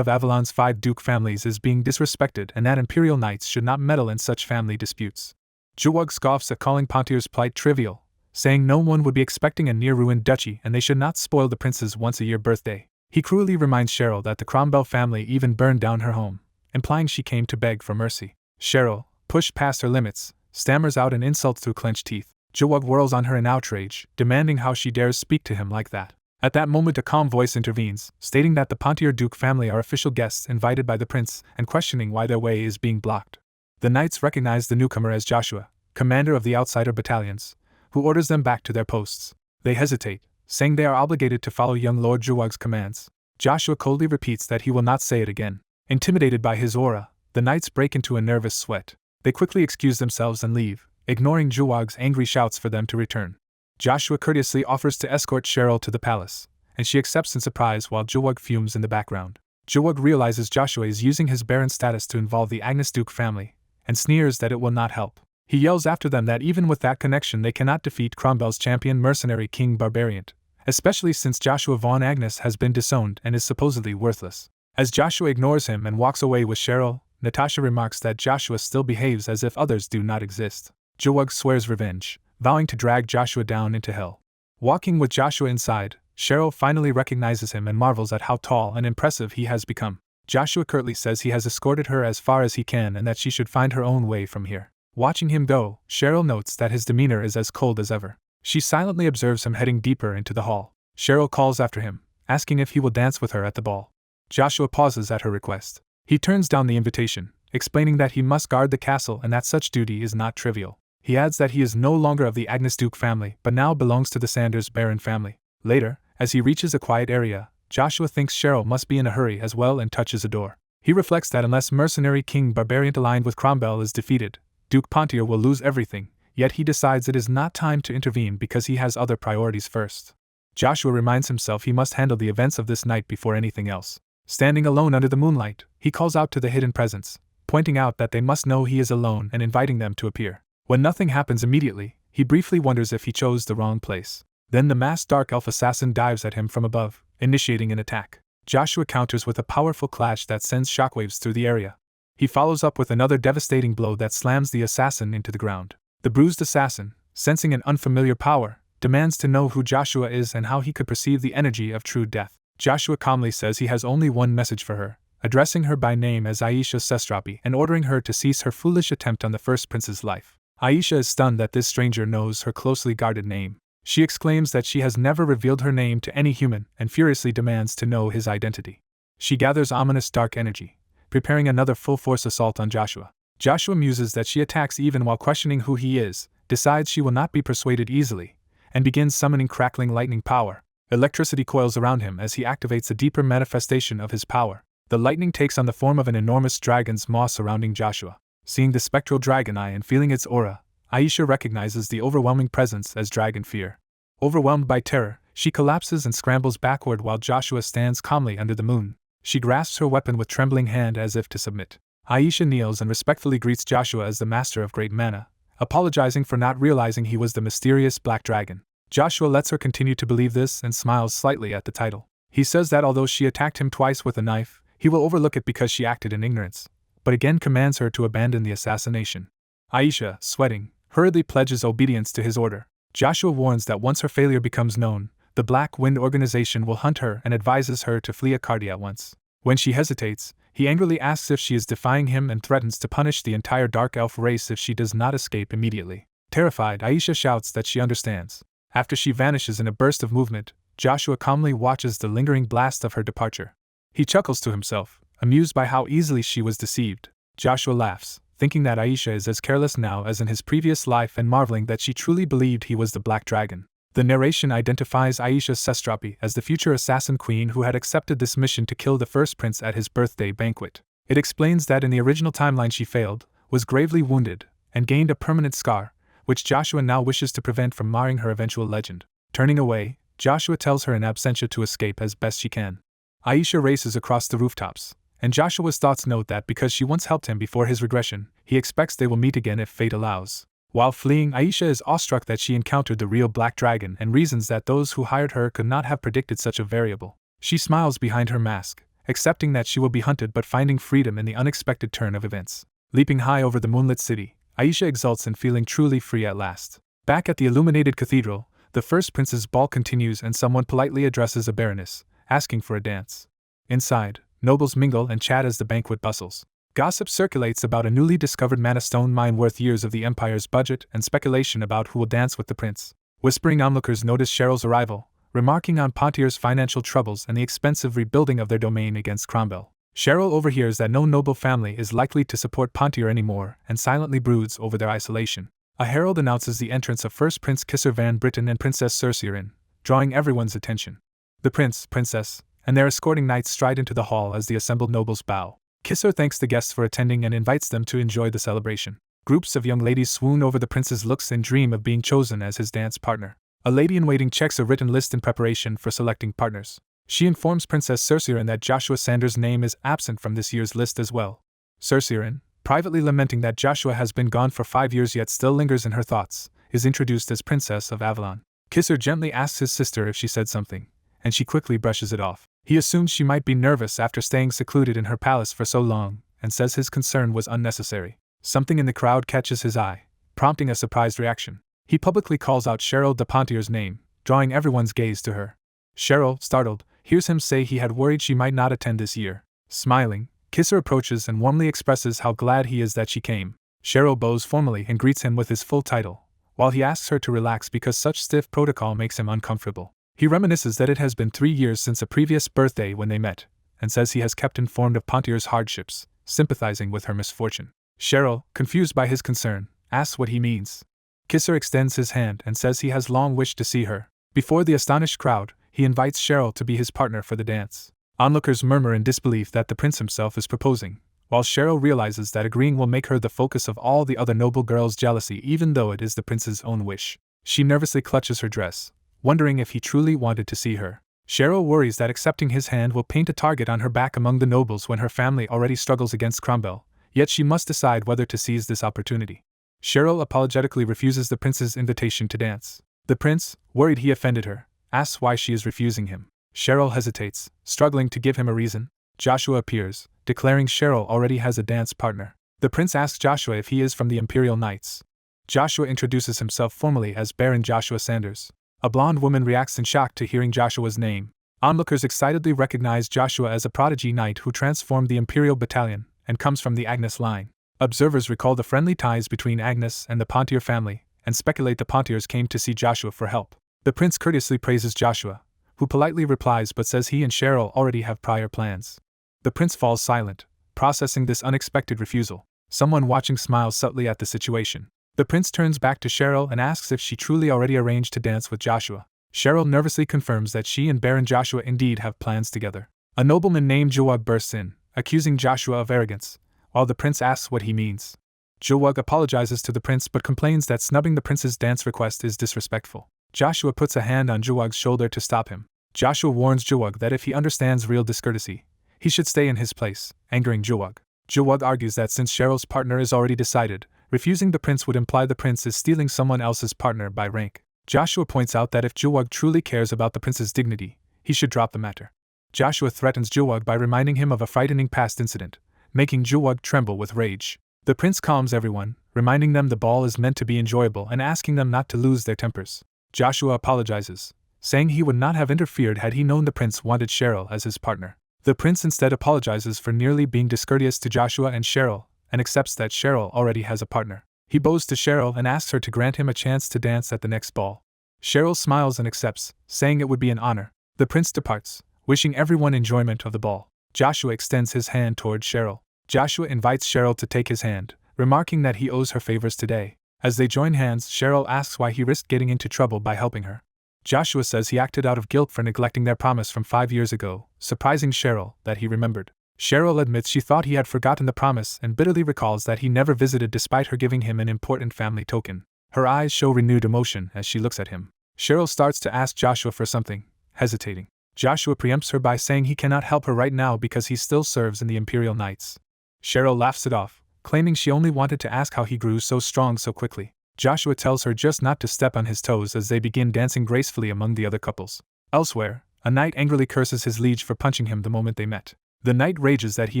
of Avalon's 5 duke families is being disrespected and that Imperial knights should not meddle in such family disputes. Juwag scoffs at calling Pontier's plight trivial, saying no one would be expecting a near-ruined duchy and they should not spoil the prince's once-a-year birthday. He cruelly reminds Cheryl that the Cromwell family even burned down her home, implying she came to beg for mercy. Cheryl, pushed past her limits, stammers out an insult through clenched teeth. Juwag whirls on her in outrage, demanding how she dares speak to him like that. At that moment a calm voice intervenes, stating that the Pontier Duke family are official guests invited by the prince and questioning why their way is being blocked. The knights recognize the newcomer as Joshua, commander of the outsider battalions, who orders them back to their posts. They hesitate, saying they are obligated to follow young Lord Juwag's commands. Joshua coldly repeats that he will not say it again. Intimidated by his aura, the knights break into a nervous sweat. They quickly excuse themselves and leave, ignoring Juwag's angry shouts for them to return. Joshua courteously offers to escort Cheryl to the palace, and she accepts in surprise while Juwag fumes in the background. Juwag realizes Joshua is using his baron status to involve the Agnes Duke family, and sneers that it will not help. He yells after them that even with that connection they cannot defeat Cromwell's champion mercenary King Barbarian, especially since Joshua von Agnes has been disowned and is supposedly worthless. As Joshua ignores him and walks away with Cheryl, Natasha remarks that Joshua still behaves as if others do not exist. Juwag swears revenge, vowing to drag Joshua down into hell. Walking with Joshua inside, Cheryl finally recognizes him and marvels at how tall and impressive he has become. Joshua curtly says he has escorted her as far as he can and that she should find her own way from here. Watching him go, Cheryl notes that his demeanor is as cold as ever. She silently observes him heading deeper into the hall. Cheryl calls after him, asking if he will dance with her at the ball. Joshua pauses at her request. He turns down the invitation, explaining that he must guard the castle and that such duty is not trivial. He adds that he is no longer of the Agnes Duke family but now belongs to the Sanders Baron family. Later, as he reaches a quiet area, Joshua thinks Cheryl must be in a hurry as well and touches a door. He reflects that unless mercenary King Barbarian aligned with Cromwell is defeated, Duke Pontier will lose everything, yet he decides it is not time to intervene because he has other priorities first. Joshua reminds himself he must handle the events of this night before anything else. Standing alone under the moonlight, he calls out to the hidden presence, pointing out that they must know he is alone and inviting them to appear. When nothing happens immediately, he briefly wonders if he chose the wrong place. Then the masked dark elf assassin dives at him from above, initiating an attack. Joshua counters with a powerful clash that sends shockwaves through the area. He follows up with another devastating blow that slams the assassin into the ground. The bruised assassin, sensing an unfamiliar power, demands to know who Joshua is and how he could perceive the energy of true death. Joshua calmly says he has only one message for her, addressing her by name as Aisha Sestrapi and ordering her to cease her foolish attempt on the first prince's life. Aisha is stunned that this stranger knows her closely guarded name. She exclaims that she has never revealed her name to any human and furiously demands to know his identity. She gathers ominous dark energy, preparing another full-force assault on Joshua. Joshua muses that she attacks even while questioning who he is, decides she will not be persuaded easily, and begins summoning crackling lightning power. Electricity coils around him as he activates a deeper manifestation of his power. The lightning takes on the form of an enormous dragon's maw surrounding Joshua. Seeing the spectral dragon eye and feeling its aura, Aisha recognizes the overwhelming presence as dragon fear. Overwhelmed by terror, she collapses and scrambles backward while Joshua stands calmly under the moon. She grasps her weapon with trembling hand as if to submit. Aisha kneels and respectfully greets Joshua as the master of great mana, apologizing for not realizing he was the mysterious black dragon. Joshua lets her continue to believe this and smiles slightly at the title. He says that although she attacked him twice with a knife, he will overlook it because she acted in ignorance, but again commands her to abandon the assassination. Aisha, sweating, hurriedly pledges obedience to his order. Joshua warns that once her failure becomes known, the Black Wind organization will hunt her and advises her to flee Akardi at once. When she hesitates, he angrily asks if she is defying him and threatens to punish the entire Dark Elf race if she does not escape immediately. Terrified, Aisha shouts that she understands. After she vanishes in a burst of movement, Joshua calmly watches the lingering blast of her departure. He chuckles to himself, amused by how easily she was deceived. Joshua laughs, thinking that Aisha is as careless now as in his previous life and marveling that she truly believed he was the Black Dragon. The narration identifies Aisha Sestrapi as the future assassin queen who had accepted this mission to kill the first prince at his birthday banquet. It explains that in the original timeline she failed, was gravely wounded, and gained a permanent scar, which Joshua now wishes to prevent from marring her eventual legend. Turning away, Joshua tells her in absentia to escape as best she can. Aisha races across the rooftops, and Joshua's thoughts note that because she once helped him before his regression, he expects they will meet again if fate allows. While fleeing, Aisha is awestruck that she encountered the real Black Dragon and reasons that those who hired her could not have predicted such a variable. She smiles behind her mask, accepting that she will be hunted but finding freedom in the unexpected turn of events. Leaping high over the moonlit city, Aisha exults in feeling truly free at last. Back at the illuminated cathedral, the first prince's ball continues and someone politely addresses a baroness, asking for a dance. Inside, nobles mingle and chat as the banquet bustles. Gossip circulates about a newly discovered mana stone mine worth years of the Empire's budget and speculation about who will dance with the prince. Whispering onlookers notice Cheryl's arrival, remarking on Pontier's financial troubles and the expensive rebuilding of their domain against Cromwell. Cheryl overhears that no noble family is likely to support Pontier anymore and silently broods over their isolation. A herald announces the entrance of First Prince Kisser Van Britten and Princess Cerceirin, drawing everyone's attention. The prince, princess, and their escorting knights stride into the hall as the assembled nobles bow. Kisser thanks the guests for attending and invites them to enjoy the celebration. Groups of young ladies swoon over the prince's looks and dream of being chosen as his dance partner. A lady-in-waiting checks a written list in preparation for selecting partners. She informs Princess Cerceirin that Joshua Sanders' name is absent from this year's list as well. Cerceirin, privately lamenting that Joshua has been gone for 5 years yet still lingers in her thoughts, is introduced as Princess of Avalon. Kisser gently asks his sister if she said something, and she quickly brushes it off. He assumes she might be nervous after staying secluded in her palace for so long, and says his concern was unnecessary. Something in the crowd catches his eye, prompting a surprised reaction. He publicly calls out Cheryl de Pontier's name, drawing everyone's gaze to her. Cheryl, startled, hears him say he had worried she might not attend this year. Smiling, Kisser approaches and warmly expresses how glad he is that she came. Cheryl bows formally and greets him with his full title, while he asks her to relax because such stiff protocol makes him uncomfortable. He reminisces that it has been 3 years since a previous birthday when they met, and says he has kept informed of Pontier's hardships, sympathizing with her misfortune. Cheryl, confused by his concern, asks what he means. Kisser extends his hand and says he has long wished to see her. Before the astonished crowd, he invites Cheryl to be his partner for the dance. Onlookers murmur in disbelief that the prince himself is proposing, while Cheryl realizes that agreeing will make her the focus of all the other noble girls' jealousy even though it is the prince's own wish. She nervously clutches her dress, wondering if he truly wanted to see her. Cheryl worries that accepting his hand will paint a target on her back among the nobles when her family already struggles against Cromwell, yet she must decide whether to seize this opportunity. Cheryl apologetically refuses the prince's invitation to dance. The prince, worried he offended her, asks why she is refusing him. Cheryl hesitates, struggling to give him a reason. Joshua appears, declaring Cheryl already has a dance partner. The prince asks Joshua if he is from the Imperial Knights. Joshua introduces himself formally as Baron Joshua Sanders. A blonde woman reacts in shock to hearing Joshua's name. Onlookers excitedly recognize Joshua as a prodigy knight who transformed the Imperial battalion and comes from the Agnes line. Observers recall the friendly ties between Agnes and the Pontier family and speculate the Pontiers came to see Joshua for help. The prince courteously praises Joshua, who politely replies but says he and Cheryl already have prior plans. The prince falls silent, processing this unexpected refusal. Someone watching smiles subtly at the situation. The prince turns back to Cheryl and asks if she truly already arranged to dance with Joshua. Cheryl nervously confirms that she and Baron Joshua indeed have plans together. A nobleman named Joag bursts in, accusing Joshua of arrogance, while the prince asks what he means. Joag apologizes to the prince but complains that snubbing the prince's dance request is disrespectful. Joshua puts a hand on Joag's shoulder to stop him. Joshua warns Joag that if he understands real discourtesy, he should stay in his place, angering Joag. Joag argues that since Cheryl's partner is already decided, refusing the prince would imply the prince is stealing someone else's partner by rank. Joshua points out that if Joag truly cares about the prince's dignity, he should drop the matter. Joshua threatens Joag by reminding him of a frightening past incident, making Joag tremble with rage. The prince calms everyone, reminding them the ball is meant to be enjoyable and asking them not to lose their tempers. Joshua apologizes, saying he would not have interfered had he known the prince wanted Cheryl as his partner. The prince instead apologizes for nearly being discourteous to Joshua and Cheryl, and accepts that Cheryl already has a partner. He bows to Cheryl and asks her to grant him a chance to dance at the next ball. Cheryl smiles and accepts, saying it would be an honor. The prince departs, wishing everyone enjoyment of the ball. Joshua extends his hand toward Cheryl. Joshua invites Cheryl to take his hand, remarking that he owes her favors today. As they join hands, Cheryl asks why he risked getting into trouble by helping her. Joshua says he acted out of guilt for neglecting their promise from 5 years ago, surprising Cheryl that he remembered. Cheryl admits she thought he had forgotten the promise and bitterly recalls that he never visited despite her giving him an important family token. Her eyes show renewed emotion as she looks at him. Cheryl starts to ask Joshua for something, hesitating. Joshua preempts her by saying he cannot help her right now because he still serves in the Imperial Knights. Cheryl laughs it off, claiming she only wanted to ask how he grew so strong so quickly. Joshua tells her just not to step on his toes as they begin dancing gracefully among the other couples. Elsewhere, a knight angrily curses his liege for punching him the moment they met. The knight rages that he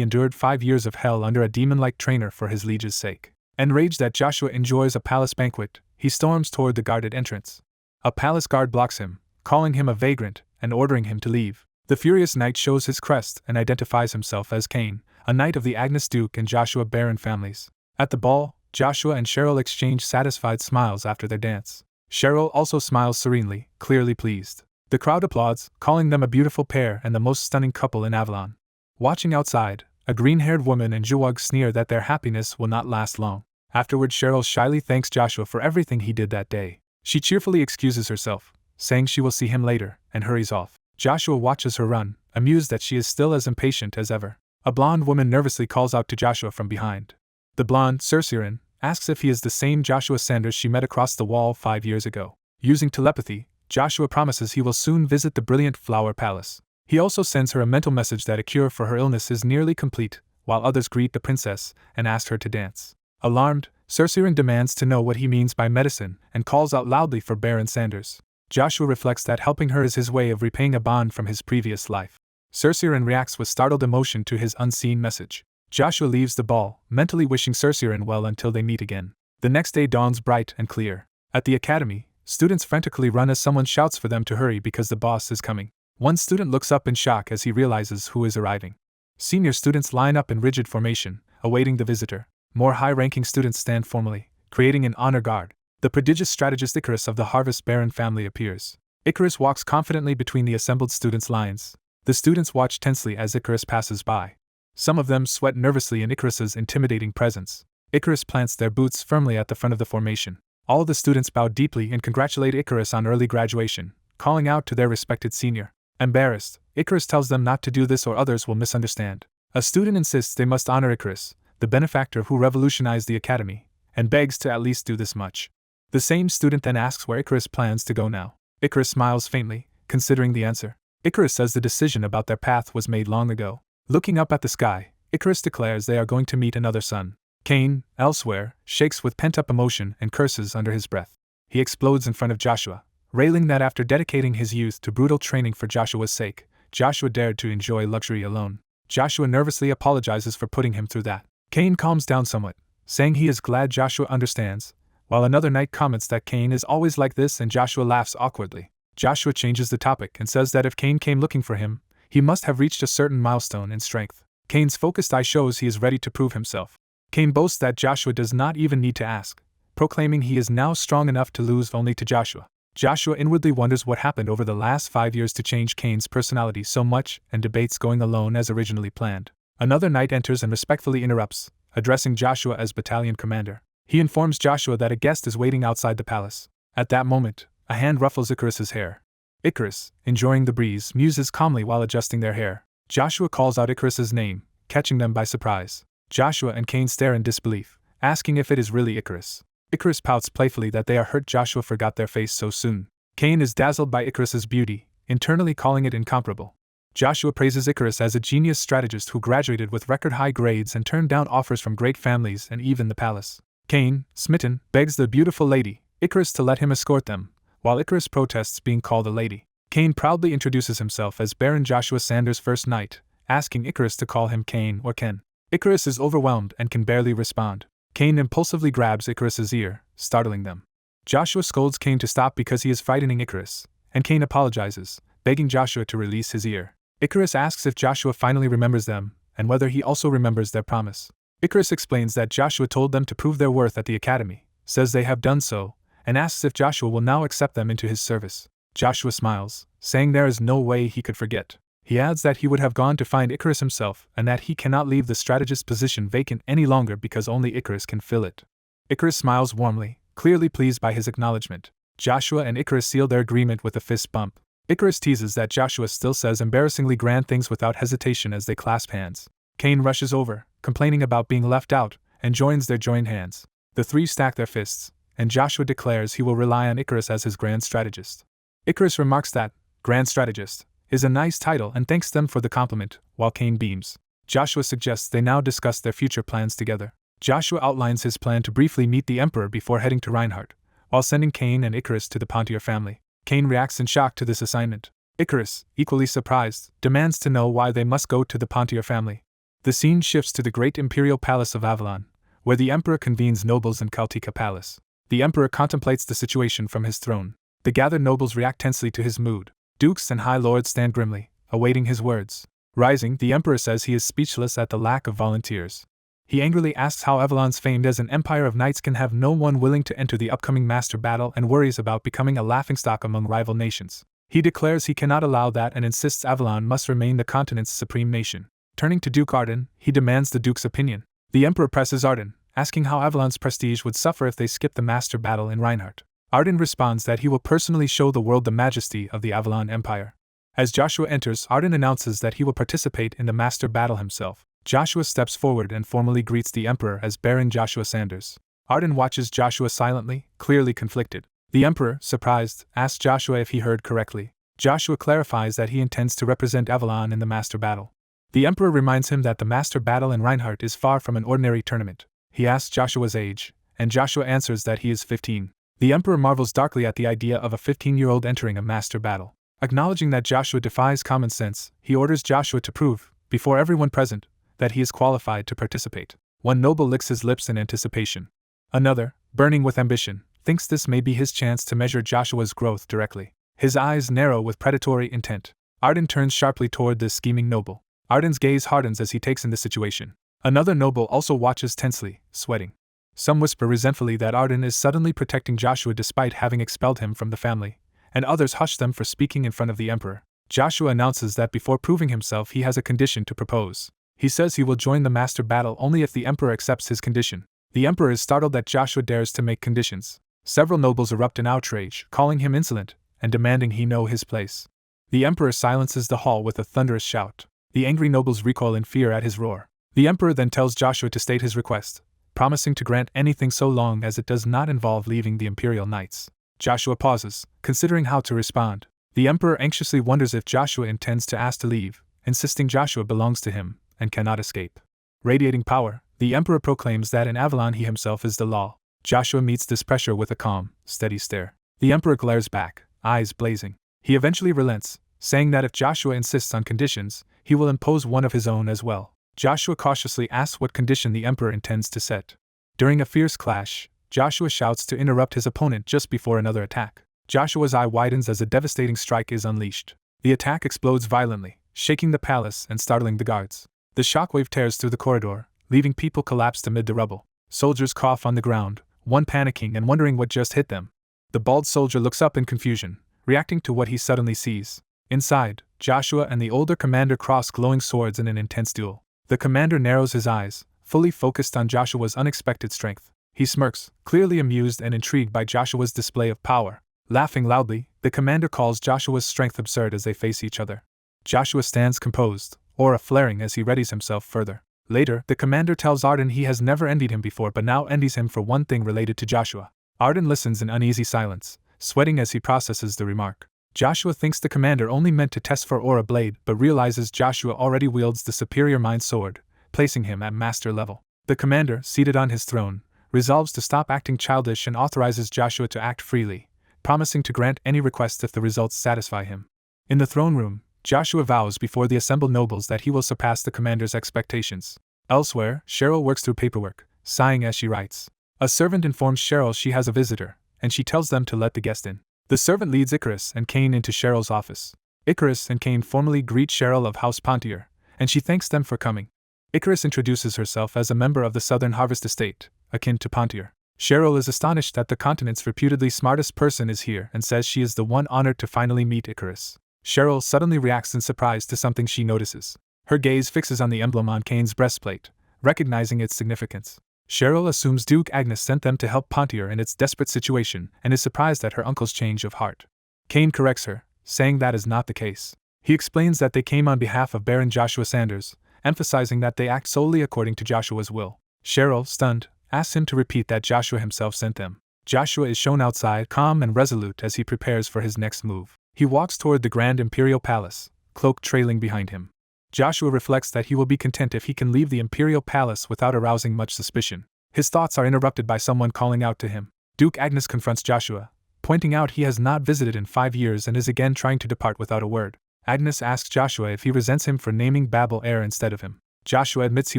endured 5 years of hell under a demon-like trainer for his liege's sake. Enraged that Joshua enjoys a palace banquet, he storms toward the guarded entrance. A palace guard blocks him, calling him a vagrant and ordering him to leave. The furious knight shows his crest and identifies himself as Cain, a knight of the Agnes Duke and Joshua Baron families. At the ball, Joshua and Cheryl exchange satisfied smiles after their dance. Cheryl also smiles serenely, clearly pleased. The crowd applauds, calling them a beautiful pair and the most stunning couple in Avalon. Watching outside, a green-haired woman and Joag sneer that their happiness will not last long. Afterward, Cheryl shyly thanks Joshua for everything he did that day. She cheerfully excuses herself, saying she will see him later, and hurries off. Joshua watches her run, amused that she is still as impatient as ever. A blonde woman nervously calls out to Joshua from behind. The blonde, Cerseian, asks if he is the same Joshua Sanders she met across the wall 5 years ago. Using telepathy, Joshua promises he will soon visit the brilliant Flower Palace. He also sends her a mental message that a cure for her illness is nearly complete, while others greet the princess and ask her to dance. Alarmed, Cerseian demands to know what he means by medicine and calls out loudly for Baron Sanders. Joshua reflects that helping her is his way of repaying a bond from his previous life. Cerseian reacts with startled emotion to his unseen message. Joshua leaves the ball, mentally wishing Cerseian well until they meet again. The next day dawns bright and clear. At the academy, students frantically run as someone shouts for them to hurry because the boss is coming. One student looks up in shock as he realizes who is arriving. Senior students line up in rigid formation, awaiting the visitor. More high-ranking students stand formally, creating an honor guard. The prodigious strategist Icarus of the Harvest Baron family appears. Icarus walks confidently between the assembled students' lines. The students watch tensely as Icarus passes by. Some of them sweat nervously in Icarus's intimidating presence. Icarus plants their boots firmly at the front of the formation. All the students bow deeply and congratulate Icarus on early graduation, calling out to their respected senior. Embarrassed, Icarus tells them not to do this or others will misunderstand. A student insists they must honor Icarus, the benefactor who revolutionized the academy, and begs to at least do this much. The same student then asks where Icarus plans to go now. Icarus smiles faintly, considering the answer. Icarus says the decision about their path was made long ago. Looking up at the sky, Icarus declares they are going to meet another son. Cain, elsewhere, shakes with pent-up emotion and curses under his breath. He explodes in front of Joshua, railing that after dedicating his youth to brutal training for Joshua's sake, Joshua dared to enjoy luxury alone. Joshua nervously apologizes for putting him through that. Cain calms down somewhat, saying he is glad Joshua understands, while another knight comments that Cain is always like this and Joshua laughs awkwardly. Joshua changes the topic and says that if Cain came looking for him, he must have reached a certain milestone in strength. Cain's focused eye shows he is ready to prove himself. Cain boasts that Joshua does not even need to ask, proclaiming he is now strong enough to lose only to Joshua. Joshua inwardly wonders what happened over the last 5 years to change Cain's personality so much and debates going alone as originally planned. Another knight enters and respectfully interrupts, addressing Joshua as battalion commander. He informs Joshua that a guest is waiting outside the palace. At that moment, a hand ruffles Icarus's hair. Icarus, enjoying the breeze, muses calmly while adjusting their hair. Joshua calls out Icarus's name, catching them by surprise. Joshua and Cain stare in disbelief, asking if it is really Icarus. Icarus pouts playfully that they are hurt Joshua forgot their face so soon. Cain is dazzled by Icarus's beauty, internally calling it incomparable. Joshua praises Icarus as a genius strategist who graduated with record-high grades and turned down offers from great families and even the palace. Cain, smitten, begs the beautiful lady, Icarus, to let him escort them, while Icarus protests being called a lady. Cain proudly introduces himself as Baron Joshua Sanders' first knight, asking Icarus to call him Cain or Ken. Icarus is overwhelmed and can barely respond. Cain impulsively grabs Icarus's ear, startling them. Joshua scolds Cain to stop because he is frightening Icarus, and Cain apologizes, begging Joshua to release his ear. Icarus asks if Joshua finally remembers them, and whether he also remembers their promise. Icarus explains that Joshua told them to prove their worth at the academy, says they have done so, and asks if Joshua will now accept them into his service. Joshua smiles, saying there is no way he could forget. He adds that he would have gone to find Icarus himself and that he cannot leave the strategist's position vacant any longer because only Icarus can fill it. Icarus smiles warmly, clearly pleased by his acknowledgement. Joshua and Icarus seal their agreement with a fist bump. Icarus teases that Joshua still says embarrassingly grand things without hesitation as they clasp hands. Cain rushes over, complaining about being left out, and joins their joined hands. The three stack their fists, and Joshua declares he will rely on Icarus as his grand strategist. Icarus remarks that, grand strategist, is a nice title and thanks them for the compliment, while Cain beams. Joshua suggests they now discuss their future plans together. Joshua outlines his plan to briefly meet the Emperor before heading to Reinhardt, while sending Cain and Icarus to the Pontier family. Cain reacts in shock to this assignment. Icarus, equally surprised, demands to know why they must go to the Pontier family. The scene shifts to the great Imperial Palace of Avalon, where the Emperor convenes nobles in Kaltika Palace. The Emperor contemplates the situation from his throne. The gathered nobles react tensely to his mood. Dukes and high lords stand grimly, awaiting his words. Rising, the Emperor says he is speechless at the lack of volunteers. He angrily asks how Avalon's famed as an empire of knights can have no one willing to enter the upcoming master battle and worries about becoming a laughingstock among rival nations. He declares he cannot allow that and insists Avalon must remain the continent's supreme nation. Turning to Duke Arden, he demands the Duke's opinion. The Emperor presses Arden, asking how Avalon's prestige would suffer if they skip the master battle in Reinhardt. Arden responds that he will personally show the world the majesty of the Avalon Empire. As Joshua enters, Arden announces that he will participate in the master battle himself. Joshua steps forward and formally greets the Emperor as Baron Joshua Sanders. Arden watches Joshua silently, clearly conflicted. The Emperor, surprised, asks Joshua if he heard correctly. Joshua clarifies that he intends to represent Avalon in the master battle. The Emperor reminds him that the master battle in Reinhardt is far from an ordinary tournament. He asks Joshua's age, and Joshua answers that he is 15. The Emperor marvels darkly at the idea of a 15-year-old entering a master battle. Acknowledging that Joshua defies common sense, he orders Joshua to prove, before everyone present, that he is qualified to participate. One noble licks his lips in anticipation. Another, burning with ambition, thinks this may be his chance to measure Joshua's growth directly. His eyes narrow with predatory intent. Arden turns sharply toward this scheming noble. Arden's gaze hardens as he takes in the situation. Another noble also watches tensely, sweating. Some whisper resentfully that Arden is suddenly protecting Joshua despite having expelled him from the family, and others hush them for speaking in front of the Emperor. Joshua announces that before proving himself he has a condition to propose. He says he will join the master battle only if the Emperor accepts his condition. The Emperor is startled that Joshua dares to make conditions. Several nobles erupt in outrage, calling him insolent, and demanding he know his place. The Emperor silences the hall with a thunderous shout. The angry nobles recoil in fear at his roar. The Emperor then tells Joshua to state his request, promising to grant anything so long as it does not involve leaving the Imperial Knights. Joshua pauses, considering how to respond. The Emperor anxiously wonders if Joshua intends to ask to leave, insisting Joshua belongs to him and cannot escape. Radiating power, the Emperor proclaims that in Avalon he himself is the law. Joshua meets this pressure with a calm, steady stare. The Emperor glares back, eyes blazing. He eventually relents, saying that if Joshua insists on conditions, he will impose one of his own as well. Joshua cautiously asks what condition the Emperor intends to set. During a fierce clash, Joshua shouts to interrupt his opponent just before another attack. Joshua's eye widens as a devastating strike is unleashed. The attack explodes violently, shaking the palace and startling the guards. The shockwave tears through the corridor, leaving people collapsed amid the rubble. Soldiers cough on the ground, one panicking and wondering what just hit them. The bald soldier looks up in confusion, reacting to what he suddenly sees. Inside, Joshua and the older commander cross glowing swords in an intense duel. The commander narrows his eyes, fully focused on Joshua's unexpected strength. He smirks, clearly amused and intrigued by Joshua's display of power. Laughing loudly, the commander calls Joshua's strength absurd as they face each other. Joshua stands composed, aura flaring as he readies himself further. Later, the commander tells Arden he has never envied him before but now envies him for one thing related to Joshua. Arden listens in uneasy silence, sweating as he processes the remark. Joshua thinks the commander only meant to test for aura blade but realizes Joshua already wields the superior mind sword, placing him at master level. The commander, seated on his throne, resolves to stop acting childish and authorizes Joshua to act freely, promising to grant any request if the results satisfy him. In the throne room, Joshua vows before the assembled nobles that he will surpass the commander's expectations. Elsewhere, Cheryl works through paperwork, sighing as she writes. A servant informs Cheryl she has a visitor, and she tells them to let the guest in. The servant leads Icarus and Cain into Cheryl's office. Icarus and Cain formally greet Cheryl of House Pontier, and she thanks them for coming. Icarus introduces herself as a member of the Southern Harvest Estate, akin to Pontier. Cheryl is astonished that the continent's reputedly smartest person is here and says she is the one honored to finally meet Icarus. Cheryl suddenly reacts in surprise to something she notices. Her gaze fixes on the emblem on Cain's breastplate, recognizing its significance. Cheryl assumes Duke Agnes sent them to help Pontier in its desperate situation and is surprised at her uncle's change of heart. Cain corrects her, saying that is not the case. He explains that they came on behalf of Baron Joshua Sanders, emphasizing that they act solely according to Joshua's will. Cheryl, stunned, asks him to repeat that Joshua himself sent them. Joshua is shown outside, calm and resolute as he prepares for his next move. He walks toward the Grand Imperial Palace, cloak trailing behind him. Joshua reflects that he will be content if he can leave the Imperial Palace without arousing much suspicion. His thoughts are interrupted by someone calling out to him. Duke Agnes confronts Joshua, pointing out he has not visited in 5 years and is again trying to depart without a word. Agnes asks Joshua if he resents him for naming Babel heir instead of him. Joshua admits he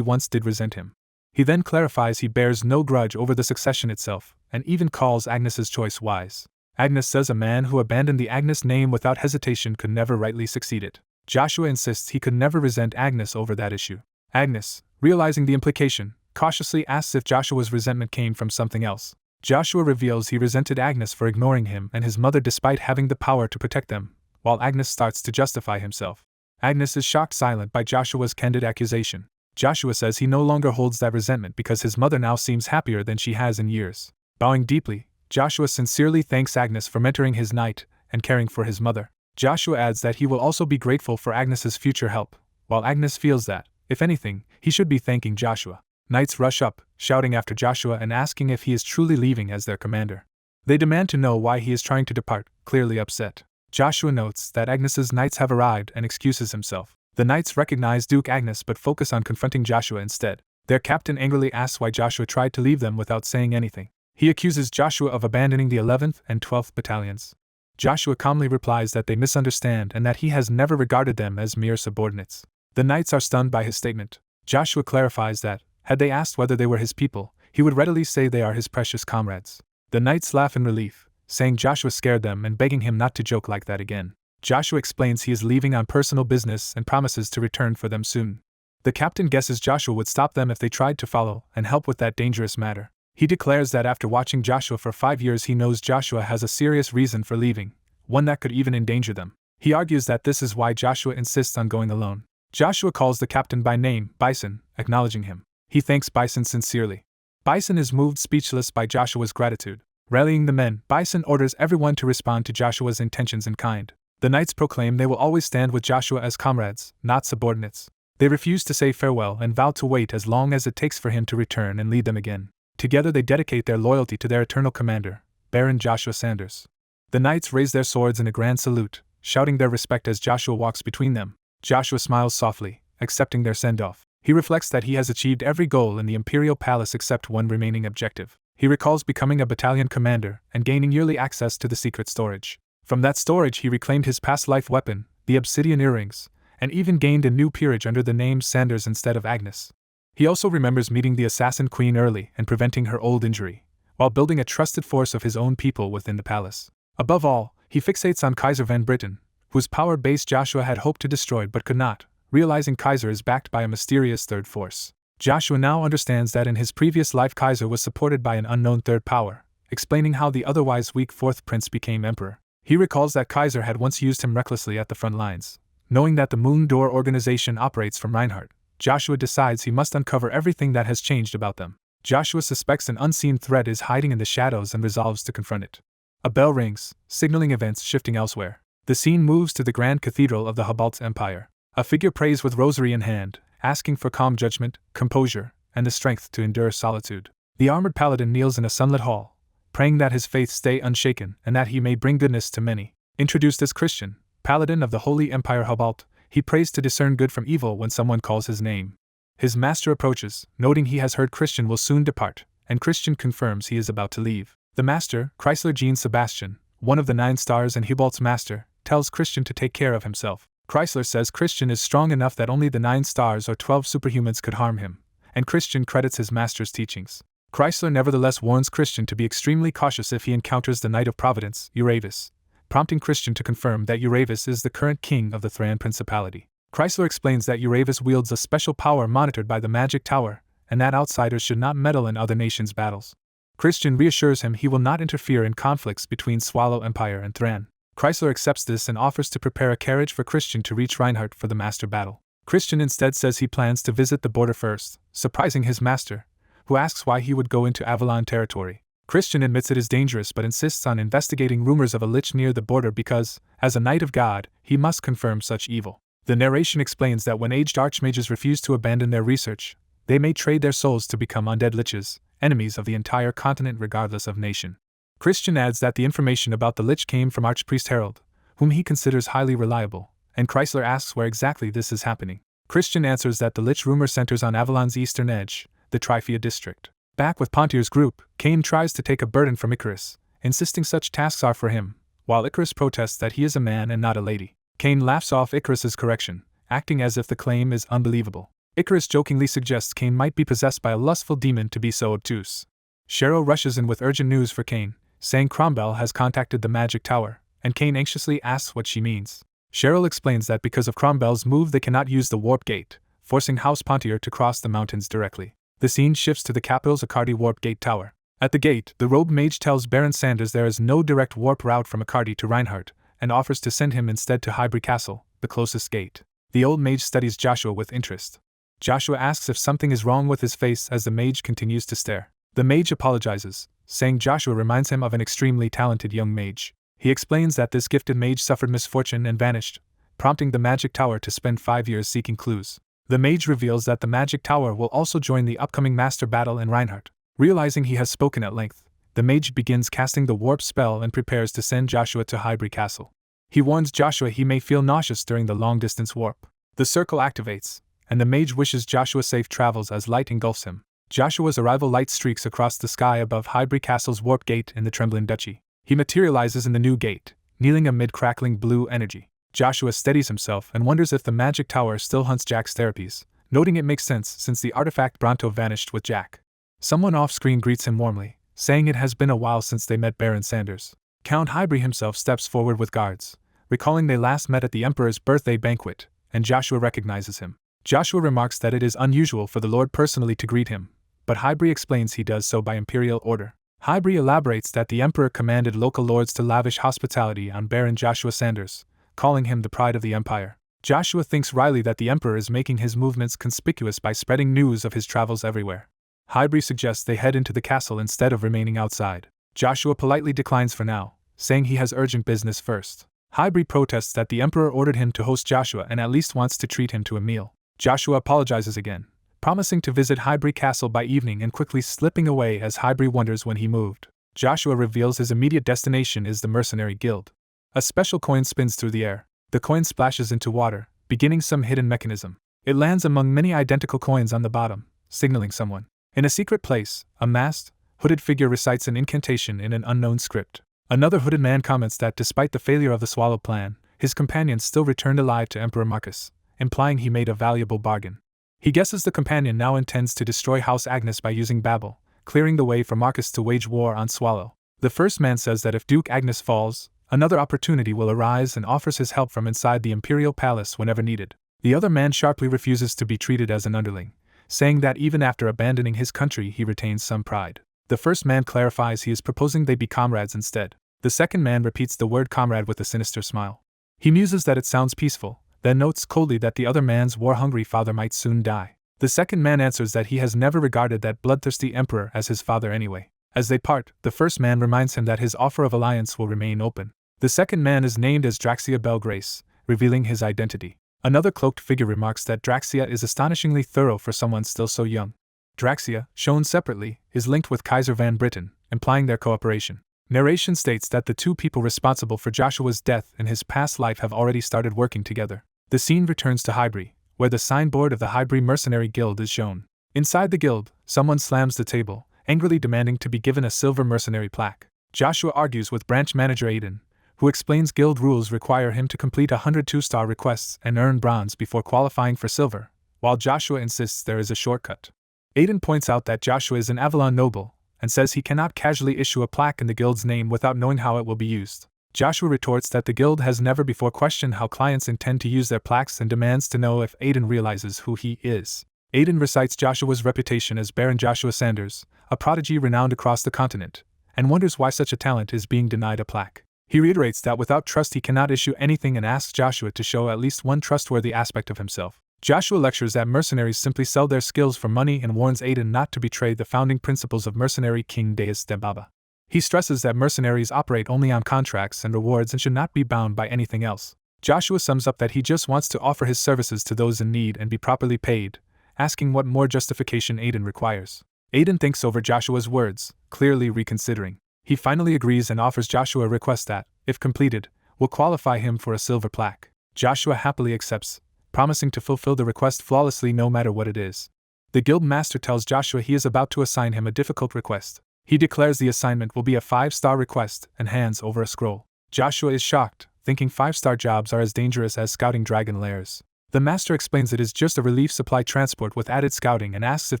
once did resent him. He then clarifies he bears no grudge over the succession itself, and even calls Agnes's choice wise. Agnes says a man who abandoned the Agnes name without hesitation could never rightly succeed it. Joshua insists he could never resent Agnes over that issue. Agnes, realizing the implication, cautiously asks if Joshua's resentment came from something else. Joshua reveals he resented Agnes for ignoring him and his mother despite having the power to protect them, while Agnes starts to justify himself. Agnes is shocked silent by Joshua's candid accusation. Joshua says he no longer holds that resentment because his mother now seems happier than she has in years. Bowing deeply, Joshua sincerely thanks Agnes for mentoring his knight and caring for his mother. Joshua adds that he will also be grateful for Agnes's future help, while Agnes feels that, if anything, he should be thanking Joshua. Knights rush up, shouting after Joshua and asking if he is truly leaving as their commander. They demand to know why he is trying to depart, clearly upset. Joshua notes that Agnes's knights have arrived and excuses himself. The knights recognize Duke Agnes but focus on confronting Joshua instead. Their captain angrily asks why Joshua tried to leave them without saying anything. He accuses Joshua of abandoning the 11th and 12th battalions. Joshua calmly replies that they misunderstand and that he has never regarded them as mere subordinates. The knights are stunned by his statement. Joshua clarifies that, had they asked whether they were his people, he would readily say they are his precious comrades. The knights laugh in relief, saying Joshua scared them and begging him not to joke like that again. Joshua explains he is leaving on personal business and promises to return for them soon. The captain guesses Joshua would stop them if they tried to follow and help with that dangerous matter. He declares that after watching Joshua for 5 years he knows Joshua has a serious reason for leaving, one that could even endanger them. He argues that this is why Joshua insists on going alone. Joshua calls the captain by name, Bison, acknowledging him. He thanks Bison sincerely. Bison is moved speechless by Joshua's gratitude. Rallying the men, Bison orders everyone to respond to Joshua's intentions in kind. The knights proclaim they will always stand with Joshua as comrades, not subordinates. They refuse to say farewell and vow to wait as long as it takes for him to return and lead them again. Together they dedicate their loyalty to their eternal commander, Baron Joshua Sanders. The knights raise their swords in a grand salute, shouting their respect as Joshua walks between them. Joshua smiles softly, accepting their send-off. He reflects that he has achieved every goal in the Imperial Palace except one remaining objective. He recalls becoming a battalion commander and gaining yearly access to the secret storage. From that storage he reclaimed his past life weapon, the obsidian earrings, and even gained a new peerage under the name Sanders instead of Agnes. He also remembers meeting the assassin queen early and preventing her old injury, while building a trusted force of his own people within the palace. Above all, he fixates on Kaiser Van Britten, whose power base Joshua had hoped to destroy but could not, realizing Kaiser is backed by a mysterious third force. Joshua now understands that in his previous life Kaiser was supported by an unknown third power, explaining how the otherwise weak fourth prince became emperor. He recalls that Kaiser had once used him recklessly at the front lines. Knowing that the Moon Door organization operates from Reinhardt, Joshua decides he must uncover everything that has changed about them. Joshua suspects an unseen threat is hiding in the shadows and resolves to confront it. A bell rings, signaling events shifting elsewhere. The scene moves to the Grand Cathedral of the Hubbalt's Empire. A figure prays with rosary in hand, asking for calm judgment, composure, and the strength to endure solitude. The armored paladin kneels in a sunlit hall, praying that his faith stay unshaken and that he may bring goodness to many. Introduced as Christian, paladin of the Holy Empire Hubbalt, he prays to discern good from evil when someone calls his name. His master approaches, noting he has heard Christian will soon depart, and Christian confirms he is about to leave. The master, Chrysler Jean Sebastian, one of the 9 stars and Hubalt's master, tells Christian to take care of himself. Chrysler says Christian is strong enough that only the 9 stars or 12 superhumans could harm him, and Christian credits his master's teachings. Chrysler nevertheless warns Christian to be extremely cautious if he encounters the Knight of Providence, Uravis, prompting Christian to confirm that Uravis is the current king of the Thran Principality. Chrysler explains that Uravis wields a special power monitored by the Magic Tower, and that outsiders should not meddle in other nations' battles. Christian reassures him he will not interfere in conflicts between Swallow Empire and Thran. Chrysler accepts this and offers to prepare a carriage for Christian to reach Reinhardt for the master battle. Christian instead says he plans to visit the border first, surprising his master, who asks why he would go into Avalon territory. Christian admits it is dangerous but insists on investigating rumors of a lich near the border because, as a knight of God, he must confirm such evil. The narration explains that when aged archmages refuse to abandon their research, they may trade their souls to become undead liches, enemies of the entire continent regardless of nation. Christian adds that the information about the lich came from Archpriest Harold, whom he considers highly reliable, and Chrysler asks where exactly this is happening. Christian answers that the lich rumor centers on Avalon's eastern edge, the Tryphia district. Back with Pontier's group, Cain tries to take a burden from Icarus, insisting such tasks are for him, while Icarus protests that he is a man and not a lady. Cain laughs off Icarus's correction, acting as if the claim is unbelievable. Icarus jokingly suggests Cain might be possessed by a lustful demon to be so obtuse. Cheryl rushes in with urgent news for Cain, saying Cromwell has contacted the Magic Tower, and Cain anxiously asks what she means. Cheryl explains that because of Cromwell's move they cannot use the warp gate, forcing House Pontier to cross the mountains directly. The scene shifts to the capital's Accardi warp gate tower. At the gate, the rogue mage tells Baron Sanders there is no direct warp route from Accardi to Reinhardt, and offers to send him instead to Highbury Castle, the closest gate. The old mage studies Joshua with interest. Joshua asks if something is wrong with his face as the mage continues to stare. The mage apologizes, saying Joshua reminds him of an extremely talented young mage. He explains that this gifted mage suffered misfortune and vanished, prompting the Magic Tower to spend 5 years seeking clues. The mage reveals that the Magic Tower will also join the upcoming master battle in Reinhardt. Realizing he has spoken at length, the mage begins casting the warp spell and prepares to send Joshua to Highbury Castle. He warns Joshua he may feel nauseous during the long-distance warp. The circle activates, and the mage wishes Joshua safe travels as light engulfs him. Joshua's arrival light streaks across the sky above Highbury Castle's warp gate in the Trembling Duchy. He materializes in the new gate, kneeling amid crackling blue energy. Joshua steadies himself and wonders if the Magic Tower still hunts Jack's therapies, noting it makes sense since the artifact Bronto vanished with Jack. Someone off-screen greets him warmly, saying it has been a while since they met Baron Sanders. Count Highbury himself steps forward with guards, recalling they last met at the Emperor's birthday banquet, and Joshua recognizes him. Joshua remarks that it is unusual for the Lord personally to greet him, but Highbury explains he does so by Imperial order. Highbury elaborates that the Emperor commanded local lords to lavish hospitality on Baron Joshua Sanders, calling him the pride of the Empire. Joshua thinks wryly that the Emperor is making his movements conspicuous by spreading news of his travels everywhere. Highbury suggests they head into the castle instead of remaining outside. Joshua politely declines for now, saying he has urgent business first. Highbury protests that the Emperor ordered him to host Joshua and at least wants to treat him to a meal. Joshua apologizes again, promising to visit Highbury Castle by evening and quickly slipping away as Highbury wonders when he moved. Joshua reveals his immediate destination is the Mercenary Guild. A special coin spins through the air. The coin splashes into water, beginning some hidden mechanism. It lands among many identical coins on the bottom, signaling someone. In a secret place, a masked, hooded figure recites an incantation in an unknown script. Another hooded man comments that despite the failure of the Swallow plan, his companion still returned alive to Emperor Marcus, implying he made a valuable bargain. He guesses the companion now intends to destroy House Agnes by using Babel, clearing the way for Marcus to wage war on Swallow. The first man says that if Duke Agnes falls, another opportunity will arise and offers his help from inside the Imperial Palace whenever needed. The other man sharply refuses to be treated as an underling, saying that even after abandoning his country he retains some pride. The first man clarifies he is proposing they be comrades instead. The second man repeats the word comrade with a sinister smile. He muses that it sounds peaceful, then notes coldly that the other man's war-hungry father might soon die. The second man answers that he has never regarded that bloodthirsty emperor as his father anyway. As they part, the first man reminds him that his offer of alliance will remain open. The second man is named as Draxia Belgrace, revealing his identity. Another cloaked figure remarks that Draxia is astonishingly thorough for someone still so young. Draxia, shown separately, is linked with Kaiser Van Britten, implying their cooperation. Narration states that the two people responsible for Joshua's death in his past life have already started working together. The scene returns to Highbury, where the signboard of the Highbury Mercenary Guild is shown. Inside the guild, someone slams the table, angrily demanding to be given a silver mercenary plaque. Joshua argues with branch manager Aiden, who explains guild rules require him to complete 100 2-star requests and earn bronze before qualifying for silver, while Joshua insists there is a shortcut. Aiden points out that Joshua is an Avalon noble, and says he cannot casually issue a plaque in the guild's name without knowing how it will be used. Joshua retorts that the guild has never before questioned how clients intend to use their plaques and demands to know if Aiden realizes who he is. Aiden recites Joshua's reputation as Baron Joshua Sanders, a prodigy renowned across the continent, and wonders why such a talent is being denied a plaque. He reiterates that without trust he cannot issue anything and asks Joshua to show at least one trustworthy aspect of himself. Joshua lectures that mercenaries simply sell their skills for money and warns Aiden not to betray the founding principles of mercenary King Deus Debaba. He stresses that mercenaries operate only on contracts and rewards and should not be bound by anything else. Joshua sums up that he just wants to offer his services to those in need and be properly paid, asking what more justification Aiden requires. Aiden thinks over Joshua's words, clearly reconsidering. He finally agrees and offers Joshua a request that, if completed, will qualify him for a silver plaque. Joshua happily accepts, promising to fulfill the request flawlessly no matter what it is. The guild master tells Joshua he is about to assign him a difficult request. He declares the assignment will be a 5-star request and hands over a scroll. Joshua is shocked, thinking 5-star jobs are as dangerous as scouting dragon lairs. The master explains it is just a relief supply transport with added scouting and asks if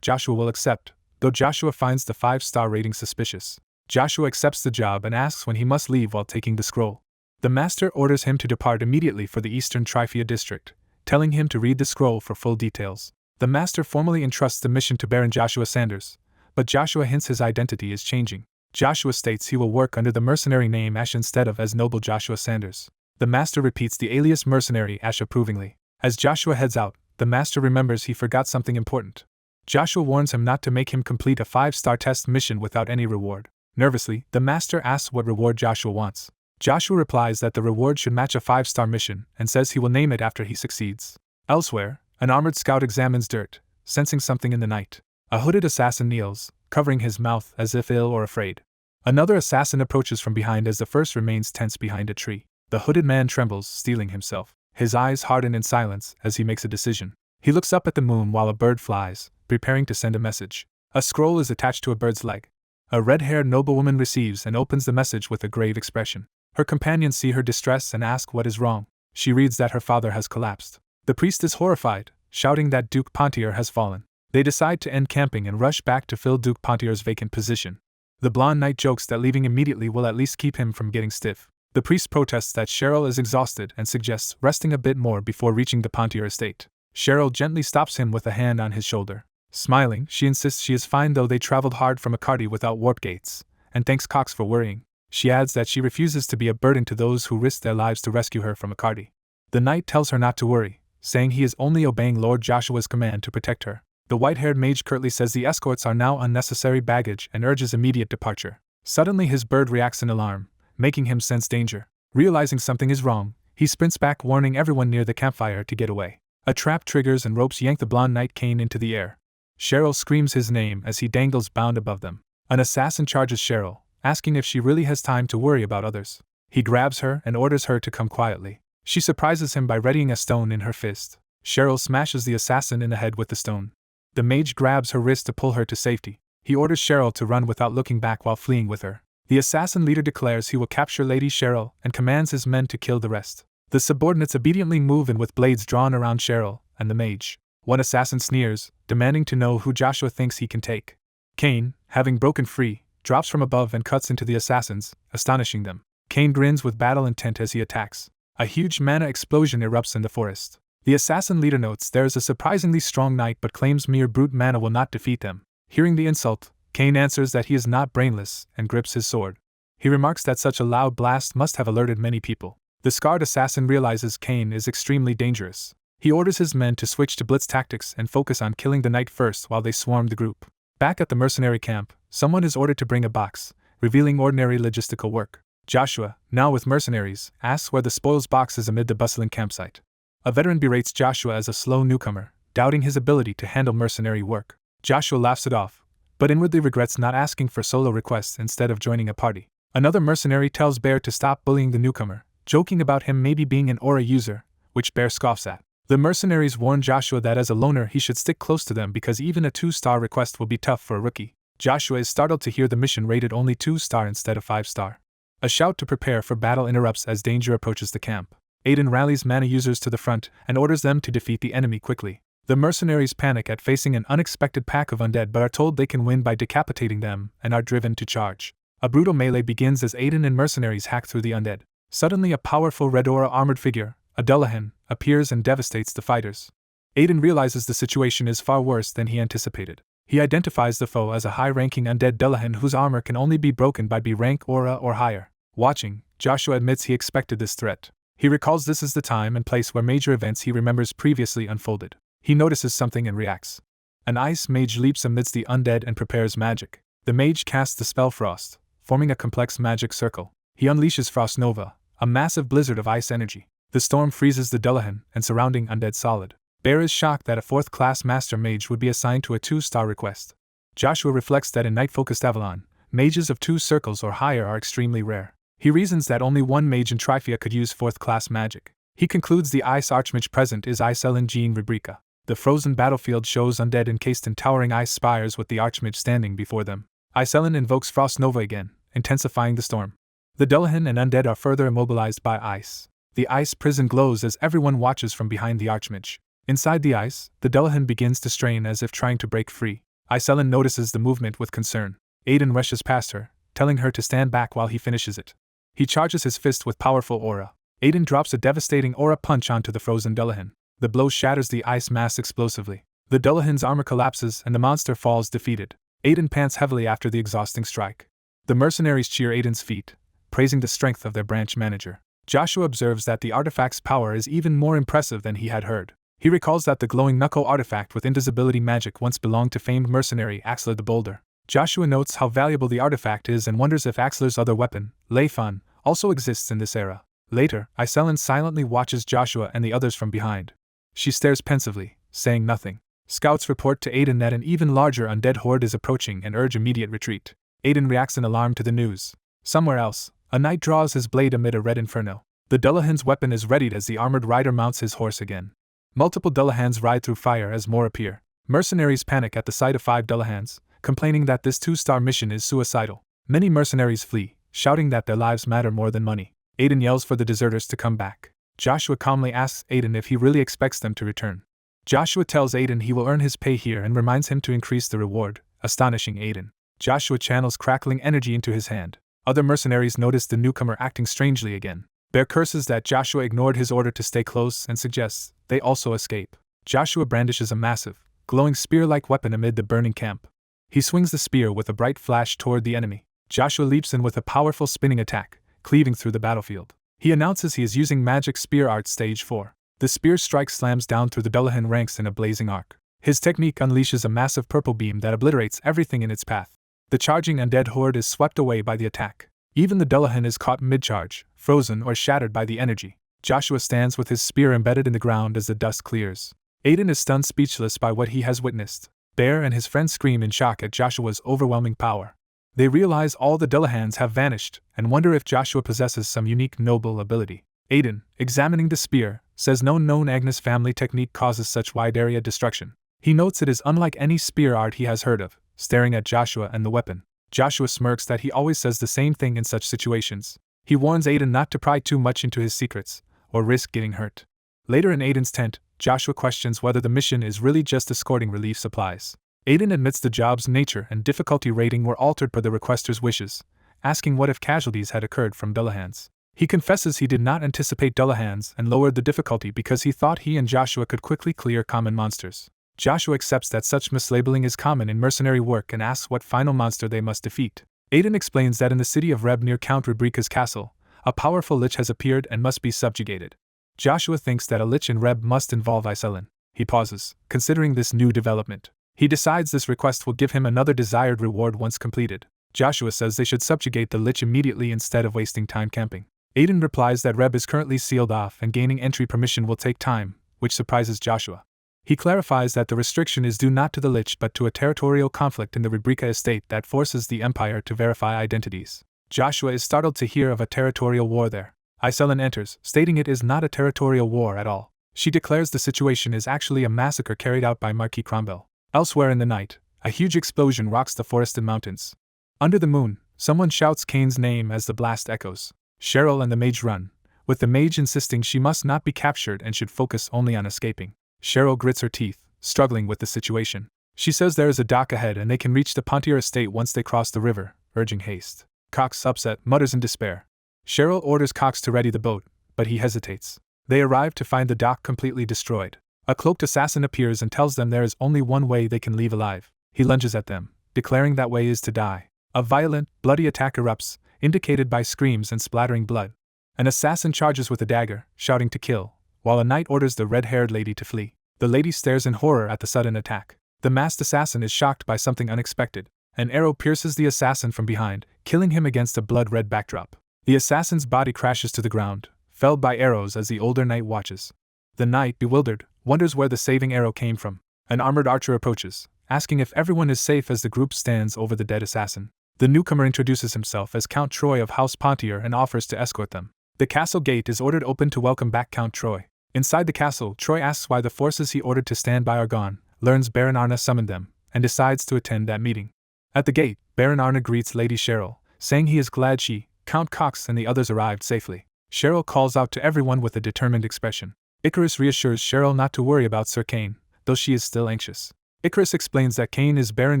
Joshua will accept, though Joshua finds the 5-star rating suspicious. Joshua accepts the job and asks when he must leave while taking the scroll. The master orders him to depart immediately for the Eastern Tryphia district, telling him to read the scroll for full details. The master formally entrusts the mission to Baron Joshua Sanders, but Joshua hints his identity is changing. Joshua states he will work under the mercenary name Ash instead of as Noble Joshua Sanders. The master repeats the alias mercenary Ash approvingly. As Joshua heads out, the master remembers he forgot something important. Joshua warns him not to make him complete a 5-star test mission without any reward. Nervously, the master asks what reward Joshua wants. Joshua replies that the reward should match a 5-star mission and says he will name it after he succeeds. Elsewhere, an armored scout examines dirt, sensing something in the night. A hooded assassin kneels, covering his mouth as if ill or afraid. Another assassin approaches from behind as the first remains tense behind a tree. The hooded man trembles, steeling himself. His eyes harden in silence as he makes a decision. He looks up at the moon while a bird flies, preparing to send a message. A scroll is attached to a bird's leg. A red-haired noblewoman receives and opens the message with a grave expression. Her companions see her distress and ask what is wrong. She reads that her father has collapsed. The priest is horrified, shouting that Duke Pontier has fallen. They decide to end camping and rush back to fill Duke Pontier's vacant position. The blonde knight jokes that leaving immediately will at least keep him from getting stiff. The priest protests that Cheryl is exhausted and suggests resting a bit more before reaching the Pontier estate. Cheryl gently stops him with a hand on his shoulder. Smiling, she insists she is fine though they traveled hard from Accardi without warp gates, and thanks Cox for worrying. She adds that she refuses to be a burden to those who risk their lives to rescue her from Accardi. The knight tells her not to worry, saying he is only obeying Lord Joshua's command to protect her. The white-haired mage curtly says the escorts are now unnecessary baggage and urges immediate departure. Suddenly his bird reacts in alarm, making him sense danger. Realizing something is wrong, he sprints back warning everyone near the campfire to get away. A trap triggers and ropes yank the blonde knight Cain into the air. Cheryl screams his name as he dangles bound above them. An assassin charges Cheryl, asking if she really has time to worry about others. He grabs her and orders her to come quietly. She surprises him by readying a stone in her fist. Cheryl smashes the assassin in the head with the stone. The mage grabs her wrist to pull her to safety. He orders Cheryl to run without looking back while fleeing with her. The assassin leader declares he will capture Lady Cheryl and commands his men to kill the rest. The subordinates obediently move in with blades drawn around Cheryl and the mage. One assassin sneers, demanding to know who Joshua thinks he can take. Cain, having broken free, drops from above and cuts into the assassins, astonishing them. Cain grins with battle intent as he attacks. A huge mana explosion erupts in the forest. The assassin leader notes there is a surprisingly strong knight but claims mere brute mana will not defeat them. Hearing the insult, Cain answers that he is not brainless and grips his sword. He remarks that such a loud blast must have alerted many people. The scarred assassin realizes Cain is extremely dangerous. He orders his men to switch to blitz tactics and focus on killing the knight first while they swarm the group. Back at the mercenary camp, someone is ordered to bring a box, revealing ordinary logistical work. Joshua, now with mercenaries, asks where the spoils box is amid the bustling campsite. A veteran berates Joshua as a slow newcomer, doubting his ability to handle mercenary work. Joshua laughs it off, but inwardly regrets not asking for solo requests instead of joining a party. Another mercenary tells Bear to stop bullying the newcomer, joking about him maybe being an aura user, which Bear scoffs at. The mercenaries warn Joshua that as a loner he should stick close to them because even a 2-star request will be tough for a rookie. Joshua is startled to hear the mission rated only 2-star instead of 5-star. A shout to prepare for battle interrupts as danger approaches the camp. Aiden rallies mana users to the front and orders them to defeat the enemy quickly. The mercenaries panic at facing an unexpected pack of undead but are told they can win by decapitating them and are driven to charge. A brutal melee begins as Aiden and mercenaries hack through the undead. Suddenly a powerful red aura armored figure, a Dullahan, appears and devastates the fighters. Aiden realizes the situation is far worse than he anticipated. He identifies the foe as a high-ranking undead Dullahan whose armor can only be broken by B-rank aura or higher. Watching, Joshua admits he expected this threat. He recalls this is the time and place where major events he remembers previously unfolded. He notices something and reacts. An ice mage leaps amidst the undead and prepares magic. The mage casts the spell Frost, forming a complex magic circle. He unleashes Frost Nova, a massive blizzard of ice energy. The storm freezes the Dullahan and surrounding undead solid. Bear is shocked that a 4th-class master mage would be assigned to a 2-star request. Joshua reflects that in night-focused Avalon, mages of 2 circles or higher are extremely rare. He reasons that only one mage in Trifia could use 4th-class magic. He concludes the ice archmage present is Isel and Jean Rebrica. The frozen battlefield shows undead encased in towering ice spires with the archmage standing before them. Iselin invokes Frost Nova again, intensifying the storm. The Dullahan and undead are further immobilized by ice. The ice prison glows as everyone watches from behind the archmage. Inside the ice, the Dullahan begins to strain as if trying to break free. Iselin notices the movement with concern. Aiden rushes past her, telling her to stand back while he finishes it. He charges his fist with powerful aura. Aiden drops a devastating aura punch onto the frozen Dullahan. The blow shatters the ice mass explosively. The Dullahan's armor collapses and the monster falls defeated. Aiden pants heavily after the exhausting strike. The mercenaries cheer Aiden's feat, praising the strength of their branch manager. Joshua observes that the artifact's power is even more impressive than he had heard. He recalls that the glowing knuckle artifact with invisibility magic once belonged to famed mercenary Axler the Boulder. Joshua notes how valuable the artifact is and wonders if Axler's other weapon, Leifan, also exists in this era. Later, Iselin silently watches Joshua and the others from behind. She stares pensively, saying nothing. Scouts report to Aiden that an even larger undead horde is approaching and urge immediate retreat. Aiden reacts in alarm to the news. Somewhere else, a knight draws his blade amid a red inferno. The Dullahan's weapon is readied as the armored rider mounts his horse again. Multiple Dullahans ride through fire as more appear. Mercenaries panic at the sight of 5 Dullahans, complaining that this 2-star mission is suicidal. Many mercenaries flee, shouting that their lives matter more than money. Aiden yells for the deserters to come back. Joshua calmly asks Aiden if he really expects them to return. Joshua tells Aiden he will earn his pay here and reminds him to increase the reward, astonishing Aiden. Joshua channels crackling energy into his hand. Other mercenaries notice the newcomer acting strangely again. Bear curses that Joshua ignored his order to stay close and suggests they also escape. Joshua brandishes a massive, glowing spear-like weapon amid the burning camp. He swings the spear with a bright flash toward the enemy. Joshua leaps in with a powerful spinning attack, cleaving through the battlefield. He announces he is using Magic Spear Art Stage 4. The spear strike slams down through the Dullahan ranks in a blazing arc. His technique unleashes a massive purple beam that obliterates everything in its path. The charging undead horde is swept away by the attack. Even the Dullahan is caught mid-charge, frozen or shattered by the energy. Joshua stands with his spear embedded in the ground as the dust clears. Aiden is stunned speechless by what he has witnessed. Bear and his friends scream in shock at Joshua's overwhelming power. They realize all the Dullahans have vanished and wonder if Joshua possesses some unique noble ability. Aiden, examining the spear, says no known Agnes family technique causes such wide area destruction. He notes it is unlike any spear art he has heard of, staring at Joshua and the weapon. Joshua smirks that he always says the same thing in such situations. He warns Aiden not to pry too much into his secrets, or risk getting hurt. Later in Aiden's tent, Joshua questions whether the mission is really just escorting relief supplies. Aiden admits the job's nature and difficulty rating were altered per the requester's wishes, asking what if casualties had occurred from Dullahans. He confesses he did not anticipate Dullahans and lowered the difficulty because he thought he and Joshua could quickly clear common monsters. Joshua accepts that such mislabeling is common in mercenary work and asks what final monster they must defeat. Aiden explains that in the city of Reb near Count Rebrica's castle, A powerful lich has appeared and must be subjugated. Joshua thinks that a lich in Reb must involve Iselin. He pauses, considering this new development. He decides this request will give him another desired reward once completed. Joshua says they should subjugate the lich immediately instead of wasting time camping. Aiden replies that Reb is currently sealed off and gaining entry permission will take time, which surprises Joshua. He clarifies that the restriction is due not to the lich but to a territorial conflict in the Rebrika estate that forces the Empire to verify identities. Joshua is startled to hear of a territorial war there. Iselin enters, stating it is not a territorial war at all. She declares the situation is actually a massacre carried out by Marquis Cromwell. Elsewhere in the night, a huge explosion rocks the forested mountains. Under the moon, someone shouts Cain's name as the blast echoes. Cheryl and the mage run, with the mage insisting she must not be captured and should focus only on escaping. Cheryl grits her teeth, struggling with the situation. She says there is a dock ahead and they can reach the Pontier estate once they cross the river, urging haste. Cox, upset, mutters in despair. Cheryl orders Cox to ready the boat, but he hesitates. They arrive to find the dock completely destroyed. A cloaked assassin appears and tells them there is only one way they can leave alive. He lunges at them, declaring that way is to die. A violent, bloody attack erupts, indicated by screams and splattering blood. An assassin charges with a dagger, shouting to kill, while a knight orders the red-haired lady to flee. The lady stares in horror at the sudden attack. The masked assassin is shocked by something unexpected. An arrow pierces the assassin from behind, killing him against a blood-red backdrop. The assassin's body crashes to the ground, felled by arrows as the older knight watches. The knight, bewildered, wonders where the saving arrow came from. An armored archer approaches, asking if everyone is safe as the group stands over the dead assassin. The newcomer introduces himself as Count Troy of House Pontier and offers to escort them. The castle gate is ordered open to welcome back Count Troy. Inside the castle, Troy asks why the forces he ordered to stand by are gone, learns Baron Arna summoned them, and decides to attend that meeting. At the gate, Baron Arna greets Lady Cheryl, saying he is glad she, Count Cox, and the others arrived safely. Cheryl calls out to everyone with a determined expression. Icarus reassures Cheryl not to worry about Sir Cain, though she is still anxious. Icarus explains that Cain is Baron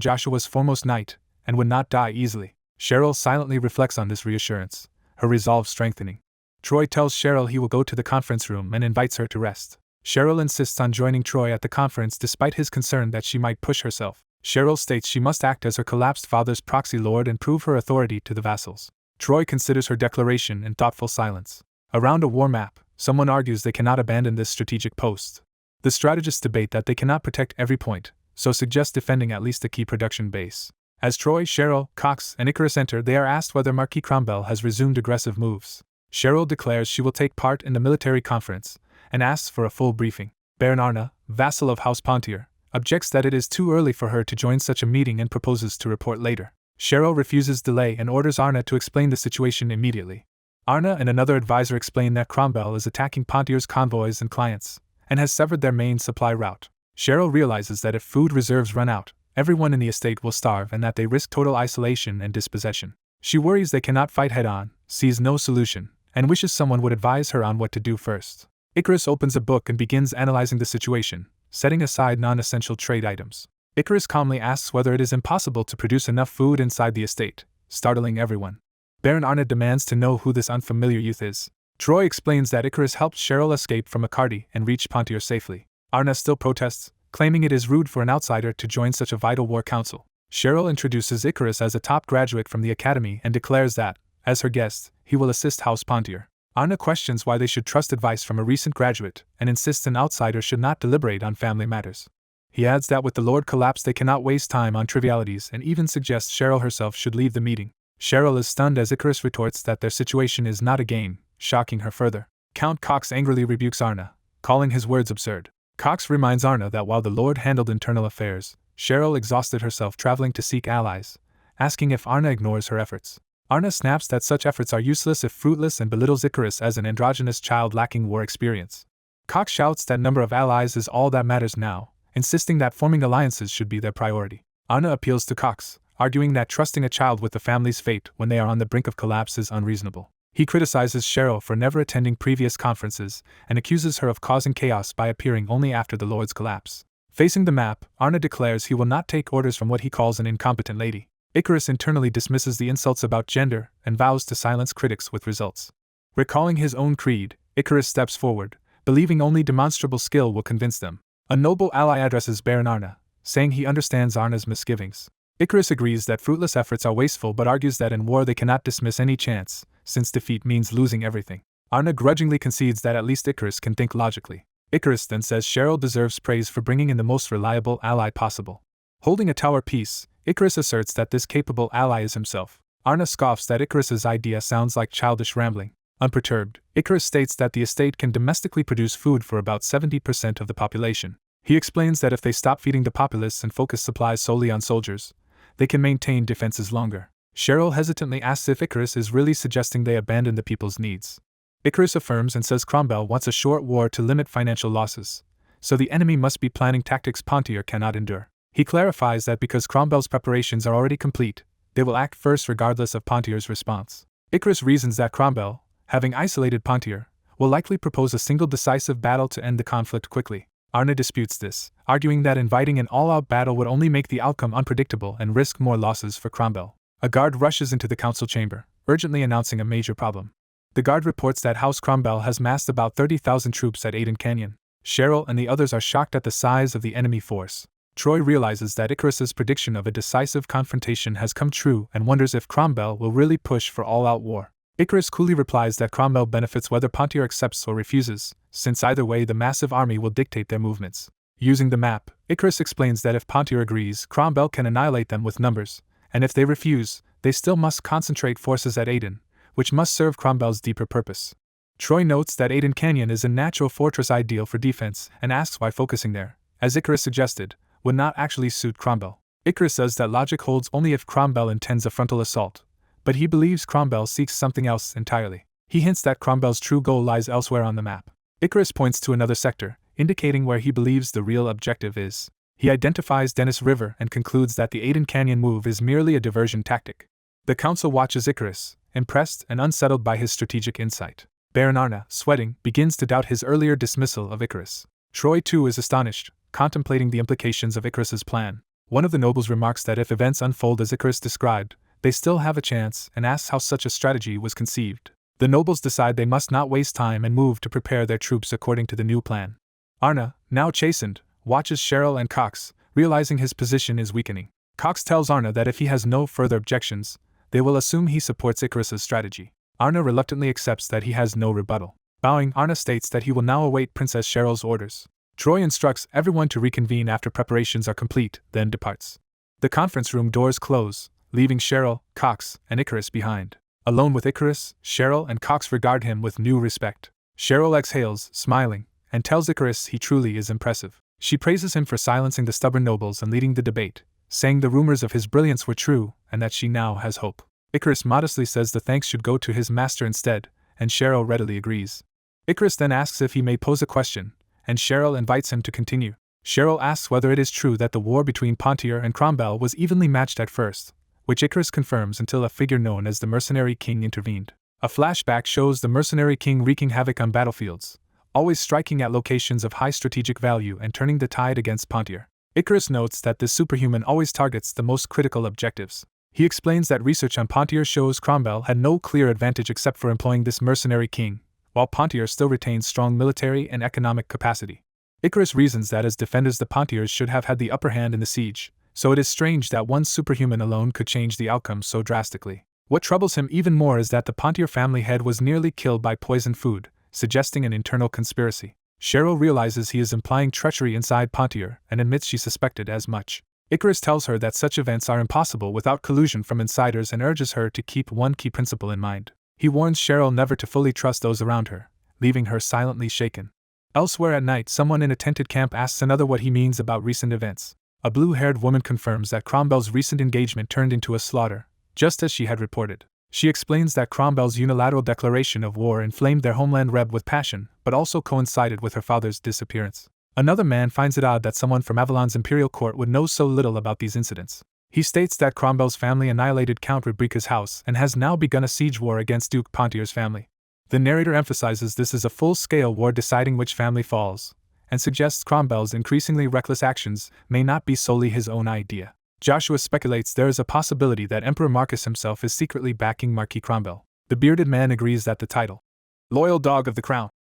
Joshua's foremost knight, and would not die easily. Cheryl silently reflects on this reassurance, her resolve strengthening. Troy tells Cheryl he will go to the conference room and invites her to rest. Cheryl insists on joining Troy at the conference despite his concern that she might push herself. Cheryl states she must act as her collapsed father's proxy lord and prove her authority to the vassals. Troy considers her declaration in thoughtful silence. Around a war map, someone argues they cannot abandon this strategic post. The strategists debate that they cannot protect every point, so suggest defending at least a key production base. As Troy, Cheryl, Cox, and Icarus enter, they are asked whether Marquis Cromwell has resumed aggressive moves. Cheryl declares she will take part in the military conference, and asks for a full briefing. Baron Arna, vassal of House Pontier, objects that it is too early for her to join such a meeting and proposes to report later. Cheryl refuses delay and orders Arna to explain the situation immediately. Arna and another advisor explain that Cromwell is attacking Pontier's convoys and clients, and has severed their main supply route. Cheryl realizes that if food reserves run out, everyone in the estate will starve and that they risk total isolation and dispossession. She worries they cannot fight head-on, sees no solution, and wishes someone would advise her on what to do first. Icarus opens a book and begins analyzing the situation, setting aside non-essential trade items. Icarus calmly asks whether it is impossible to produce enough food inside the estate, startling everyone. Baron Arna demands to know who this unfamiliar youth is. Troy explains that Icarus helped Cheryl escape from Accardi and reach Pontier safely. Arna still protests, claiming it is rude for an outsider to join such a vital war council. Cheryl introduces Icarus as a top graduate from the academy and declares that, as her guest, he will assist House Pontier. Arna questions why they should trust advice from a recent graduate and insists an outsider should not deliberate on family matters. He adds that with the Lord collapsed they cannot waste time on trivialities and even suggests Cheryl herself should leave the meeting. Cheryl is stunned as Icarus retorts that their situation is not a game, shocking her further. Count Cox angrily rebukes Arna, calling his words absurd. Cox reminds Arna that while the Lord handled internal affairs, Cheryl exhausted herself traveling to seek allies, asking if Arna ignores her efforts. Arna snaps that such efforts are useless if fruitless and belittles Icarus as an androgynous child lacking war experience. Cox shouts that number of allies is all that matters now, insisting that forming alliances should be their priority. Arna appeals to Cox, arguing that trusting a child with the family's fate when they are on the brink of collapse is unreasonable. He criticizes Cheryl for never attending previous conferences and accuses her of causing chaos by appearing only after the Lord's collapse. Facing the map, Arna declares he will not take orders from what he calls an incompetent lady. Icarus internally dismisses the insults about gender and vows to silence critics with results. Recalling his own creed, Icarus steps forward, believing only demonstrable skill will convince them. A noble ally addresses Baron Arna, saying he understands Arna's misgivings. Icarus agrees that fruitless efforts are wasteful but argues that in war they cannot dismiss any chance, since defeat means losing everything. Arna grudgingly concedes that at least Icarus can think logically. Icarus then says Cheryl deserves praise for bringing in the most reliable ally possible. Holding a tower piece, Icarus asserts that this capable ally is himself. Arna scoffs that Icarus's idea sounds like childish rambling. Unperturbed, Icarus states that the estate can domestically produce food for about 70% of the population. He explains that if they stop feeding the populace and focus supplies solely on soldiers, they can maintain defenses longer. Cheryl hesitantly asks if Icarus is really suggesting they abandon the people's needs. Icarus affirms and says Cromwell wants a short war to limit financial losses, so the enemy must be planning tactics Pontier cannot endure. He clarifies that because Cromwell's preparations are already complete, they will act first regardless of Pontier's response. Icarus reasons that Cromwell, having isolated Pontier, will likely propose a single decisive battle to end the conflict quickly. Arna disputes this, arguing that inviting an all-out battle would only make the outcome unpredictable and risk more losses for Cromwell. A guard rushes into the council chamber, urgently announcing a major problem. The guard reports that House Cromwell has massed about 30,000 troops at Aden Canyon. Cheryl and the others are shocked at the size of the enemy force. Troy realizes that Icarus's prediction of a decisive confrontation has come true and wonders if Cromwell will really push for all-out war. Icarus coolly replies that Cromwell benefits whether Pontier accepts or refuses, since either way the massive army will dictate their movements. Using the map, Icarus explains that if Pontier agrees, Cromwell can annihilate them with numbers, and if they refuse, they still must concentrate forces at Aden, which must serve Cromwell's deeper purpose. Troy notes that Aden Canyon is a natural fortress ideal for defense and asks why focusing there, as Icarus suggested, would not actually suit Cromwell. Icarus says that logic holds only if Cromwell intends a frontal assault, but he believes Cromwell seeks something else entirely. He hints that Cromwell's true goal lies elsewhere on the map. Icarus points to another sector, indicating where he believes the real objective is. He identifies Dennis River and concludes that the Aden Canyon move is merely a diversion tactic. The council watches Icarus, impressed and unsettled by his strategic insight. Baron Arna, sweating, begins to doubt his earlier dismissal of Icarus. Troy too is astonished, contemplating the implications of Icarus's plan. One of the nobles remarks that if events unfold as Icarus described, they still have a chance, and asks how such a strategy was conceived. The nobles decide they must not waste time and move to prepare their troops according to the new plan. Arna, now chastened, watches Cheryl and Cox, realizing his position is weakening. Cox tells Arna that if he has no further objections, they will assume he supports Icarus's strategy. Arna reluctantly accepts that he has no rebuttal. Bowing, Arna states that he will now await Princess Cheryl's orders. Troy instructs everyone to reconvene after preparations are complete, then departs. The conference room doors close, leaving Cheryl, Cox, and Icarus behind. Alone with Icarus, Cheryl and Cox regard him with new respect. Cheryl exhales, smiling, and tells Icarus he truly is impressive. She praises him for silencing the stubborn nobles and leading the debate, saying the rumors of his brilliance were true and that she now has hope. Icarus modestly says the thanks should go to his master instead, and Cheryl readily agrees. Icarus then asks if he may pose a question, and Cheryl invites him to continue. Cheryl asks whether it is true that the war between Pontier and Cromwell was evenly matched at first, which Icarus confirms until a figure known as the Mercenary King intervened. A flashback shows the Mercenary King wreaking havoc on battlefields, always striking at locations of high strategic value and turning the tide against Pontier. Icarus notes that this superhuman always targets the most critical objectives. He explains that research on Pontier shows Cromwell had no clear advantage except for employing this Mercenary King, while Pontier still retains strong military and economic capacity. Icarus reasons that as defenders the Pontiers should have had the upper hand in the siege, so it is strange that one superhuman alone could change the outcome so drastically. What troubles him even more is that the Pontier family head was nearly killed by poisoned food, suggesting an internal conspiracy. Cheryl realizes he is implying treachery inside Pontier and admits she suspected as much. Icarus tells her that such events are impossible without collusion from insiders and urges her to keep one key principle in mind. He warns Cheryl never to fully trust those around her, leaving her silently shaken. Elsewhere at night, someone in a tented camp asks another what he means about recent events. A blue-haired woman confirms that Cromwell's recent engagement turned into a slaughter, just as she had reported. She explains that Cromwell's unilateral declaration of war inflamed their homeland Reb with passion, but also coincided with her father's disappearance. Another man finds it odd that someone from Avalon's Imperial court would know so little about these incidents. He states that Cromwell's family annihilated Count Rebrica's house and has now begun a siege war against Duke Pontier's family. The narrator emphasizes this is a full-scale war deciding which family falls, and suggests Cromwell's increasingly reckless actions may not be solely his own idea. Joshua speculates there is a possibility that Emperor Marcus himself is secretly backing Marquis Cromwell. The bearded man agrees that the title, Loyal Dog of the Crown,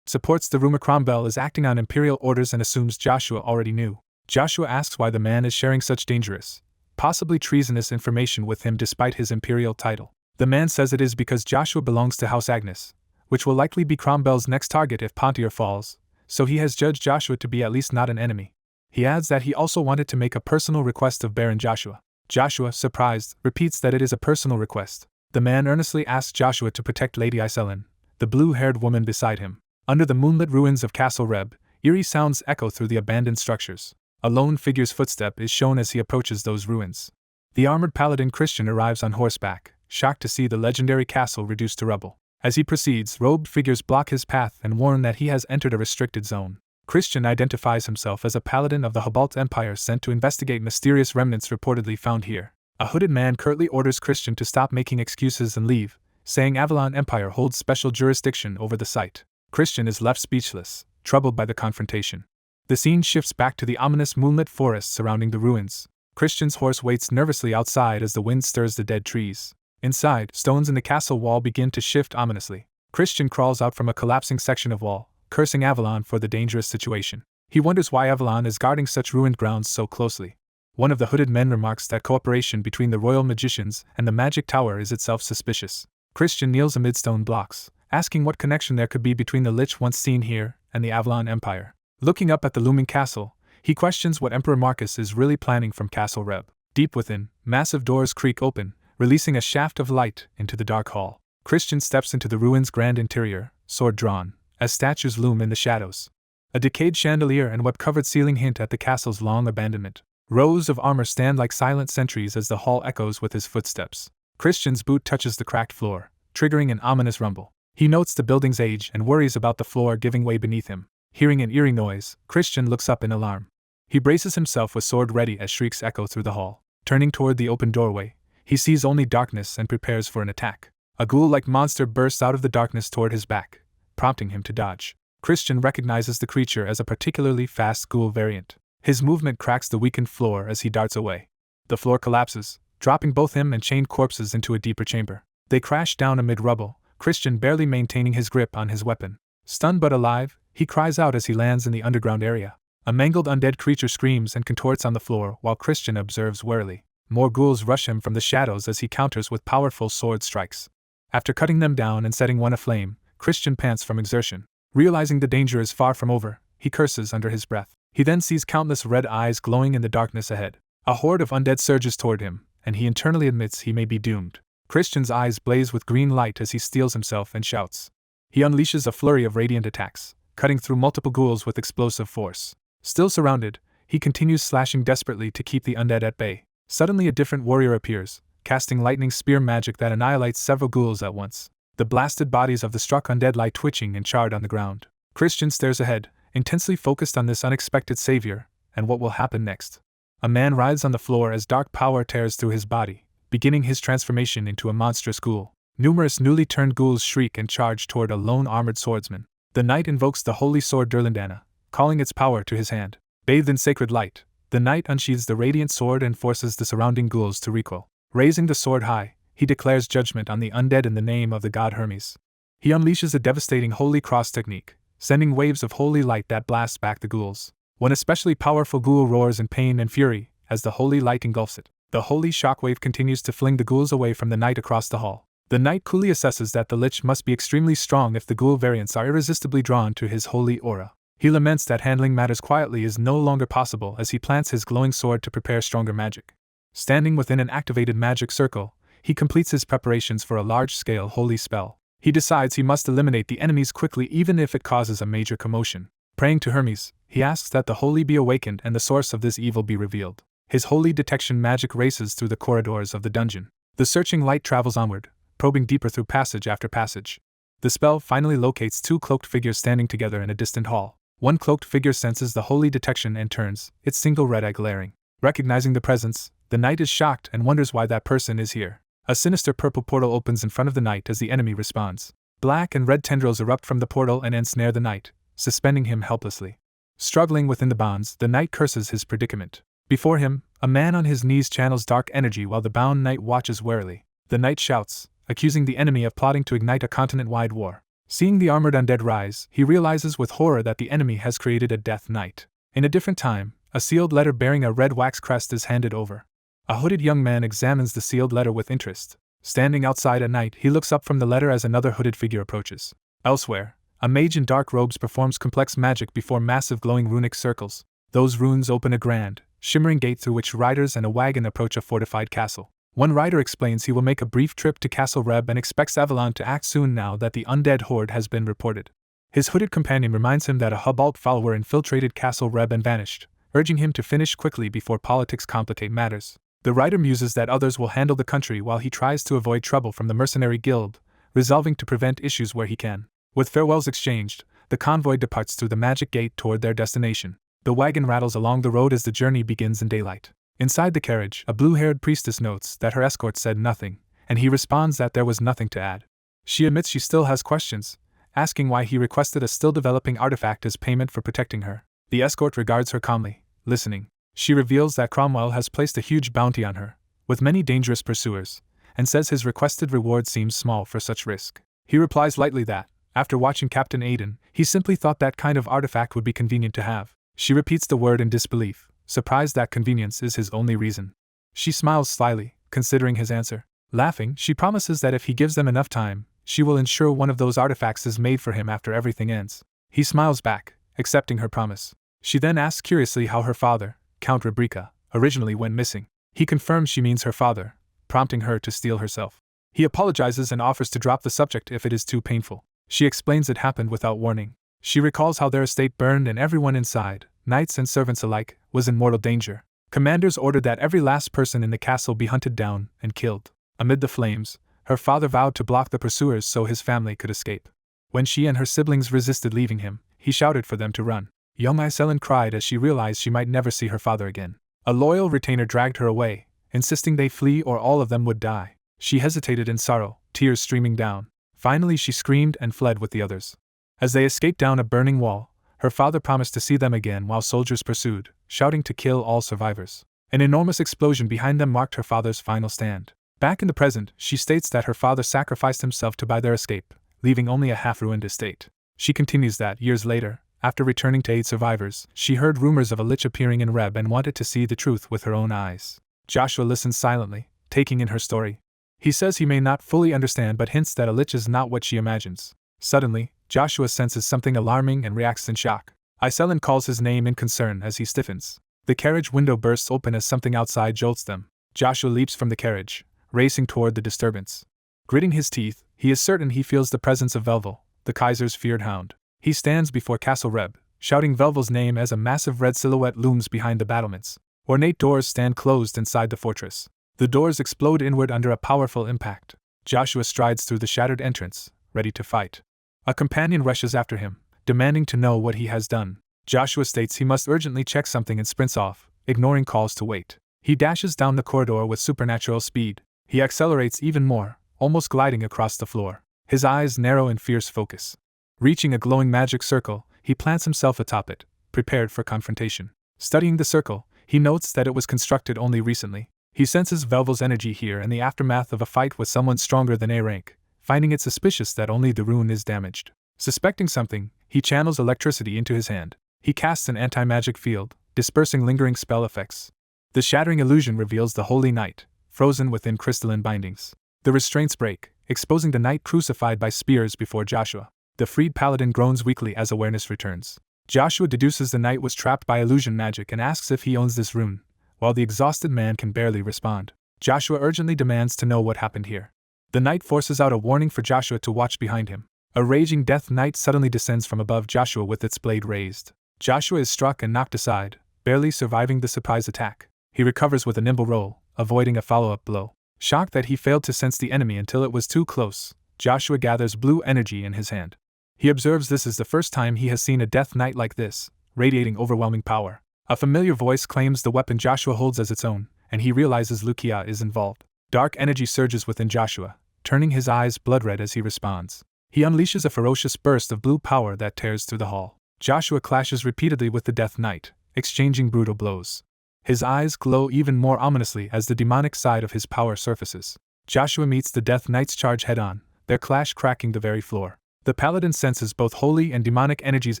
supports the rumor Cromwell is acting on Imperial orders and assumes Joshua already knew. Joshua asks why the man is sharing such dangerous, possibly treasonous information with him despite his Imperial title. The man says it is because Joshua belongs to House Agnes, which will likely be Cromwell's next target if Pontier falls, so he has judged Joshua to be at least not an enemy. He adds that he also wanted to make a personal request of Baron Joshua. Joshua, surprised, repeats that it is a personal request. The man earnestly asks Joshua to protect Lady Iselin, the blue-haired woman beside him. Under the moonlit ruins of Castle Reb, eerie sounds echo through the abandoned structures. A lone figure's footstep is shown as he approaches those ruins. The armored paladin Christian arrives on horseback, shocked to see the legendary castle reduced to rubble. As he proceeds, robed figures block his path and warn that he has entered a restricted zone. Christian identifies himself as a paladin of the Hobalt Empire sent to investigate mysterious remnants reportedly found here. A hooded man curtly orders Christian to stop making excuses and leave, saying Avalon Empire holds special jurisdiction over the site. Christian is left speechless, troubled by the confrontation. The scene shifts back to the ominous moonlit forest surrounding the ruins. Christian's horse waits nervously outside as the wind stirs the dead trees. Inside, stones in the castle wall begin to shift ominously. Christian crawls out from a collapsing section of wall, cursing Avalon for the dangerous situation. He wonders why Avalon is guarding such ruined grounds so closely. One of the hooded men remarks that cooperation between the royal magicians and the magic tower is itself suspicious. Christian kneels amid stone blocks, asking what connection there could be between the lich once seen here and the Avalon Empire. Looking up at the looming castle, he questions what Emperor Marcus is really planning from Castle Reb. Deep within, massive doors creak open, releasing a shaft of light into the dark hall. Christian steps into the ruins' grand interior, sword drawn, as statues loom in the shadows. A decayed chandelier and web-covered ceiling hint at the castle's long abandonment. Rows of armor stand like silent sentries as the hall echoes with his footsteps. Christian's boot touches the cracked floor, triggering an ominous rumble. He notes the building's age and worries about the floor giving way beneath him. Hearing an eerie noise, Christian looks up in alarm. He braces himself with sword ready as shrieks echo through the hall. Turning toward the open doorway, he sees only darkness and prepares for an attack. A ghoul-like monster bursts out of the darkness toward his back, prompting him to dodge. Christian recognizes the creature as a particularly fast ghoul variant. His movement cracks the weakened floor as he darts away. The floor collapses, dropping both him and chained corpses into a deeper chamber. They crash down amid rubble, Christian barely maintaining his grip on his weapon. Stunned but alive, he cries out as he lands in the underground area. A mangled undead creature screams and contorts on the floor while Christian observes warily. More ghouls rush him from the shadows as he counters with powerful sword strikes. After cutting them down and setting one aflame, Christian pants from exertion. Realizing the danger is far from over, he curses under his breath. He then sees countless red eyes glowing in the darkness ahead. A horde of undead surges toward him, and he internally admits he may be doomed. Christian's eyes blaze with green light as he steels himself and shouts. He unleashes a flurry of radiant attacks, cutting through multiple ghouls with explosive force. Still surrounded, he continues slashing desperately to keep the undead at bay. Suddenly a different warrior appears, casting lightning spear magic that annihilates several ghouls at once. The blasted bodies of the struck undead lie twitching and charred on the ground. Christian stares ahead, intensely focused on this unexpected savior, and what will happen next. A man writhes on the floor as dark power tears through his body, beginning his transformation into a monstrous ghoul. Numerous newly turned ghouls shriek and charge toward a lone armored swordsman. The knight invokes the holy sword Durlindana, calling its power to his hand. Bathed in sacred light, the knight unsheathes the radiant sword and forces the surrounding ghouls to recoil. Raising the sword high, he declares judgment on the undead in the name of the god Hermes. He unleashes a devastating holy cross technique, sending waves of holy light that blast back the ghouls. One especially powerful ghoul roars in pain and fury as the holy light engulfs it. The holy shockwave continues to fling the ghouls away from the knight across the hall. The knight coolly assesses that the lich must be extremely strong if the ghoul variants are irresistibly drawn to his holy aura. He laments that handling matters quietly is no longer possible as he plants his glowing sword to prepare stronger magic. Standing within an activated magic circle, he completes his preparations for a large-scale holy spell. He decides he must eliminate the enemies quickly even if it causes a major commotion. Praying to Hermes, he asks that the holy be awakened and the source of this evil be revealed. His holy detection magic races through the corridors of the dungeon. The searching light travels onward, probing deeper through passage after passage. The spell finally locates two cloaked figures standing together in a distant hall. One cloaked figure senses the holy detection and turns, its single red eye glaring. Recognizing the presence, the knight is shocked and wonders why that person is here. A sinister purple portal opens in front of the knight as the enemy responds. Black and red tendrils erupt from the portal and ensnare the knight, suspending him helplessly. Struggling within the bonds, the knight curses his predicament. Before him, a man on his knees channels dark energy while the bound knight watches warily. The knight shouts, accusing the enemy of plotting to ignite a continent-wide war. Seeing the armored undead rise, he realizes with horror that the enemy has created a death knight. In a different time, a sealed letter bearing a red wax crest is handed over. A hooded young man examines the sealed letter with interest. Standing outside at night, he looks up from the letter as another hooded figure approaches. Elsewhere, a mage in dark robes performs complex magic before massive glowing runic circles. Those runes open a grand, shimmering gate through which riders and a wagon approach a fortified castle. One rider explains he will make a brief trip to Castle Reb and expects Avalon to act soon now that the undead horde has been reported. His hooded companion reminds him that a Hubalt follower infiltrated Castle Reb and vanished, urging him to finish quickly before politics complicate matters. The rider muses that others will handle the country while he tries to avoid trouble from the mercenary guild, resolving to prevent issues where he can. With farewells exchanged, the convoy departs through the magic gate toward their destination. The wagon rattles along the road as the journey begins in daylight. Inside the carriage, a blue-haired priestess notes that her escort said nothing, and he responds that there was nothing to add. She admits she still has questions, asking why he requested a still-developing artifact as payment for protecting her. The escort regards her calmly, listening. She reveals that Cromwell has placed a huge bounty on her, with many dangerous pursuers, and says his requested reward seems small for such risk. He replies lightly that, after watching Captain Aiden, he simply thought that kind of artifact would be convenient to have. She repeats the word in disbelief, surprised that convenience is his only reason. She smiles slyly, considering his answer. Laughing, she promises that if he gives them enough time, she will ensure one of those artifacts is made for him after everything ends. He smiles back, accepting her promise. She then asks curiously how her father, Count Rebrica, originally went missing. He confirms she means her father, prompting her to steel herself. He apologizes and offers to drop the subject if it is too painful. She explains it happened without warning. She recalls how their estate burned and everyone inside, knights and servants alike, was in mortal danger. Commanders ordered that every last person in the castle be hunted down and killed. Amid the flames, her father vowed to block the pursuers so his family could escape. When she and her siblings resisted leaving him, he shouted for them to run. Young Iselin cried as she realized she might never see her father again. A loyal retainer dragged her away, insisting they flee or all of them would die. She hesitated in sorrow, tears streaming down. Finally she screamed and fled with the others. As they escaped down a burning wall, her father promised to see them again while soldiers pursued, shouting to kill all survivors. An enormous explosion behind them marked her father's final stand. Back in the present, she states that her father sacrificed himself to buy their escape, leaving only a half-ruined estate. She continues that, years later, after returning to aid survivors, she heard rumors of a lich appearing in Reb and wanted to see the truth with her own eyes. Joshua listens silently, taking in her story. He says he may not fully understand but hints that a lich is not what she imagines. Suddenly, Joshua senses something alarming and reacts in shock. Iselin calls his name in concern as he stiffens. The carriage window bursts open as something outside jolts them. Joshua leaps from the carriage, racing toward the disturbance. Gritting his teeth, he is certain he feels the presence of Velvel, the Kaiser's feared hound. He stands before Castle Reb, shouting Velvel's name as a massive red silhouette looms behind the battlements. Ornate doors stand closed inside the fortress. The doors explode inward under a powerful impact. Joshua strides through the shattered entrance, ready to fight. A companion rushes after him, demanding to know what he has done. Joshua states he must urgently check something and sprints off, ignoring calls to wait. He dashes down the corridor with supernatural speed. He accelerates even more, almost gliding across the floor. His eyes narrow in fierce focus. Reaching a glowing magic circle, he plants himself atop it, prepared for confrontation. Studying the circle, he notes that it was constructed only recently. He senses Velvel's energy here in the aftermath of a fight with someone stronger than A rank, finding it suspicious that only the rune is damaged. Suspecting something, he channels electricity into his hand. He casts an anti-magic field, dispersing lingering spell effects. The shattering illusion reveals the Holy Knight, frozen within crystalline bindings. The restraints break, exposing the knight crucified by spears before Joshua. The freed paladin groans weakly as awareness returns. Joshua deduces the knight was trapped by illusion magic and asks if he owns this rune, while the exhausted man can barely respond. Joshua urgently demands to know what happened here. The knight forces out a warning for Joshua to watch behind him. A raging death knight suddenly descends from above Joshua with its blade raised. Joshua is struck and knocked aside, barely surviving the surprise attack. He recovers with a nimble roll, avoiding a follow-up blow. Shocked that he failed to sense the enemy until it was too close, Joshua gathers blue energy in his hand. He observes this is the first time he has seen a death knight like this, radiating overwhelming power. A familiar voice claims the weapon Joshua holds as its own, and he realizes Lucia is involved. Dark energy surges within Joshua, turning his eyes blood-red as he responds. He unleashes a ferocious burst of blue power that tears through the hall. Joshua clashes repeatedly with the Death Knight, exchanging brutal blows. His eyes glow even more ominously as the demonic side of his power surfaces. Joshua meets the Death Knight's charge head-on, their clash cracking the very floor. The paladin senses both holy and demonic energies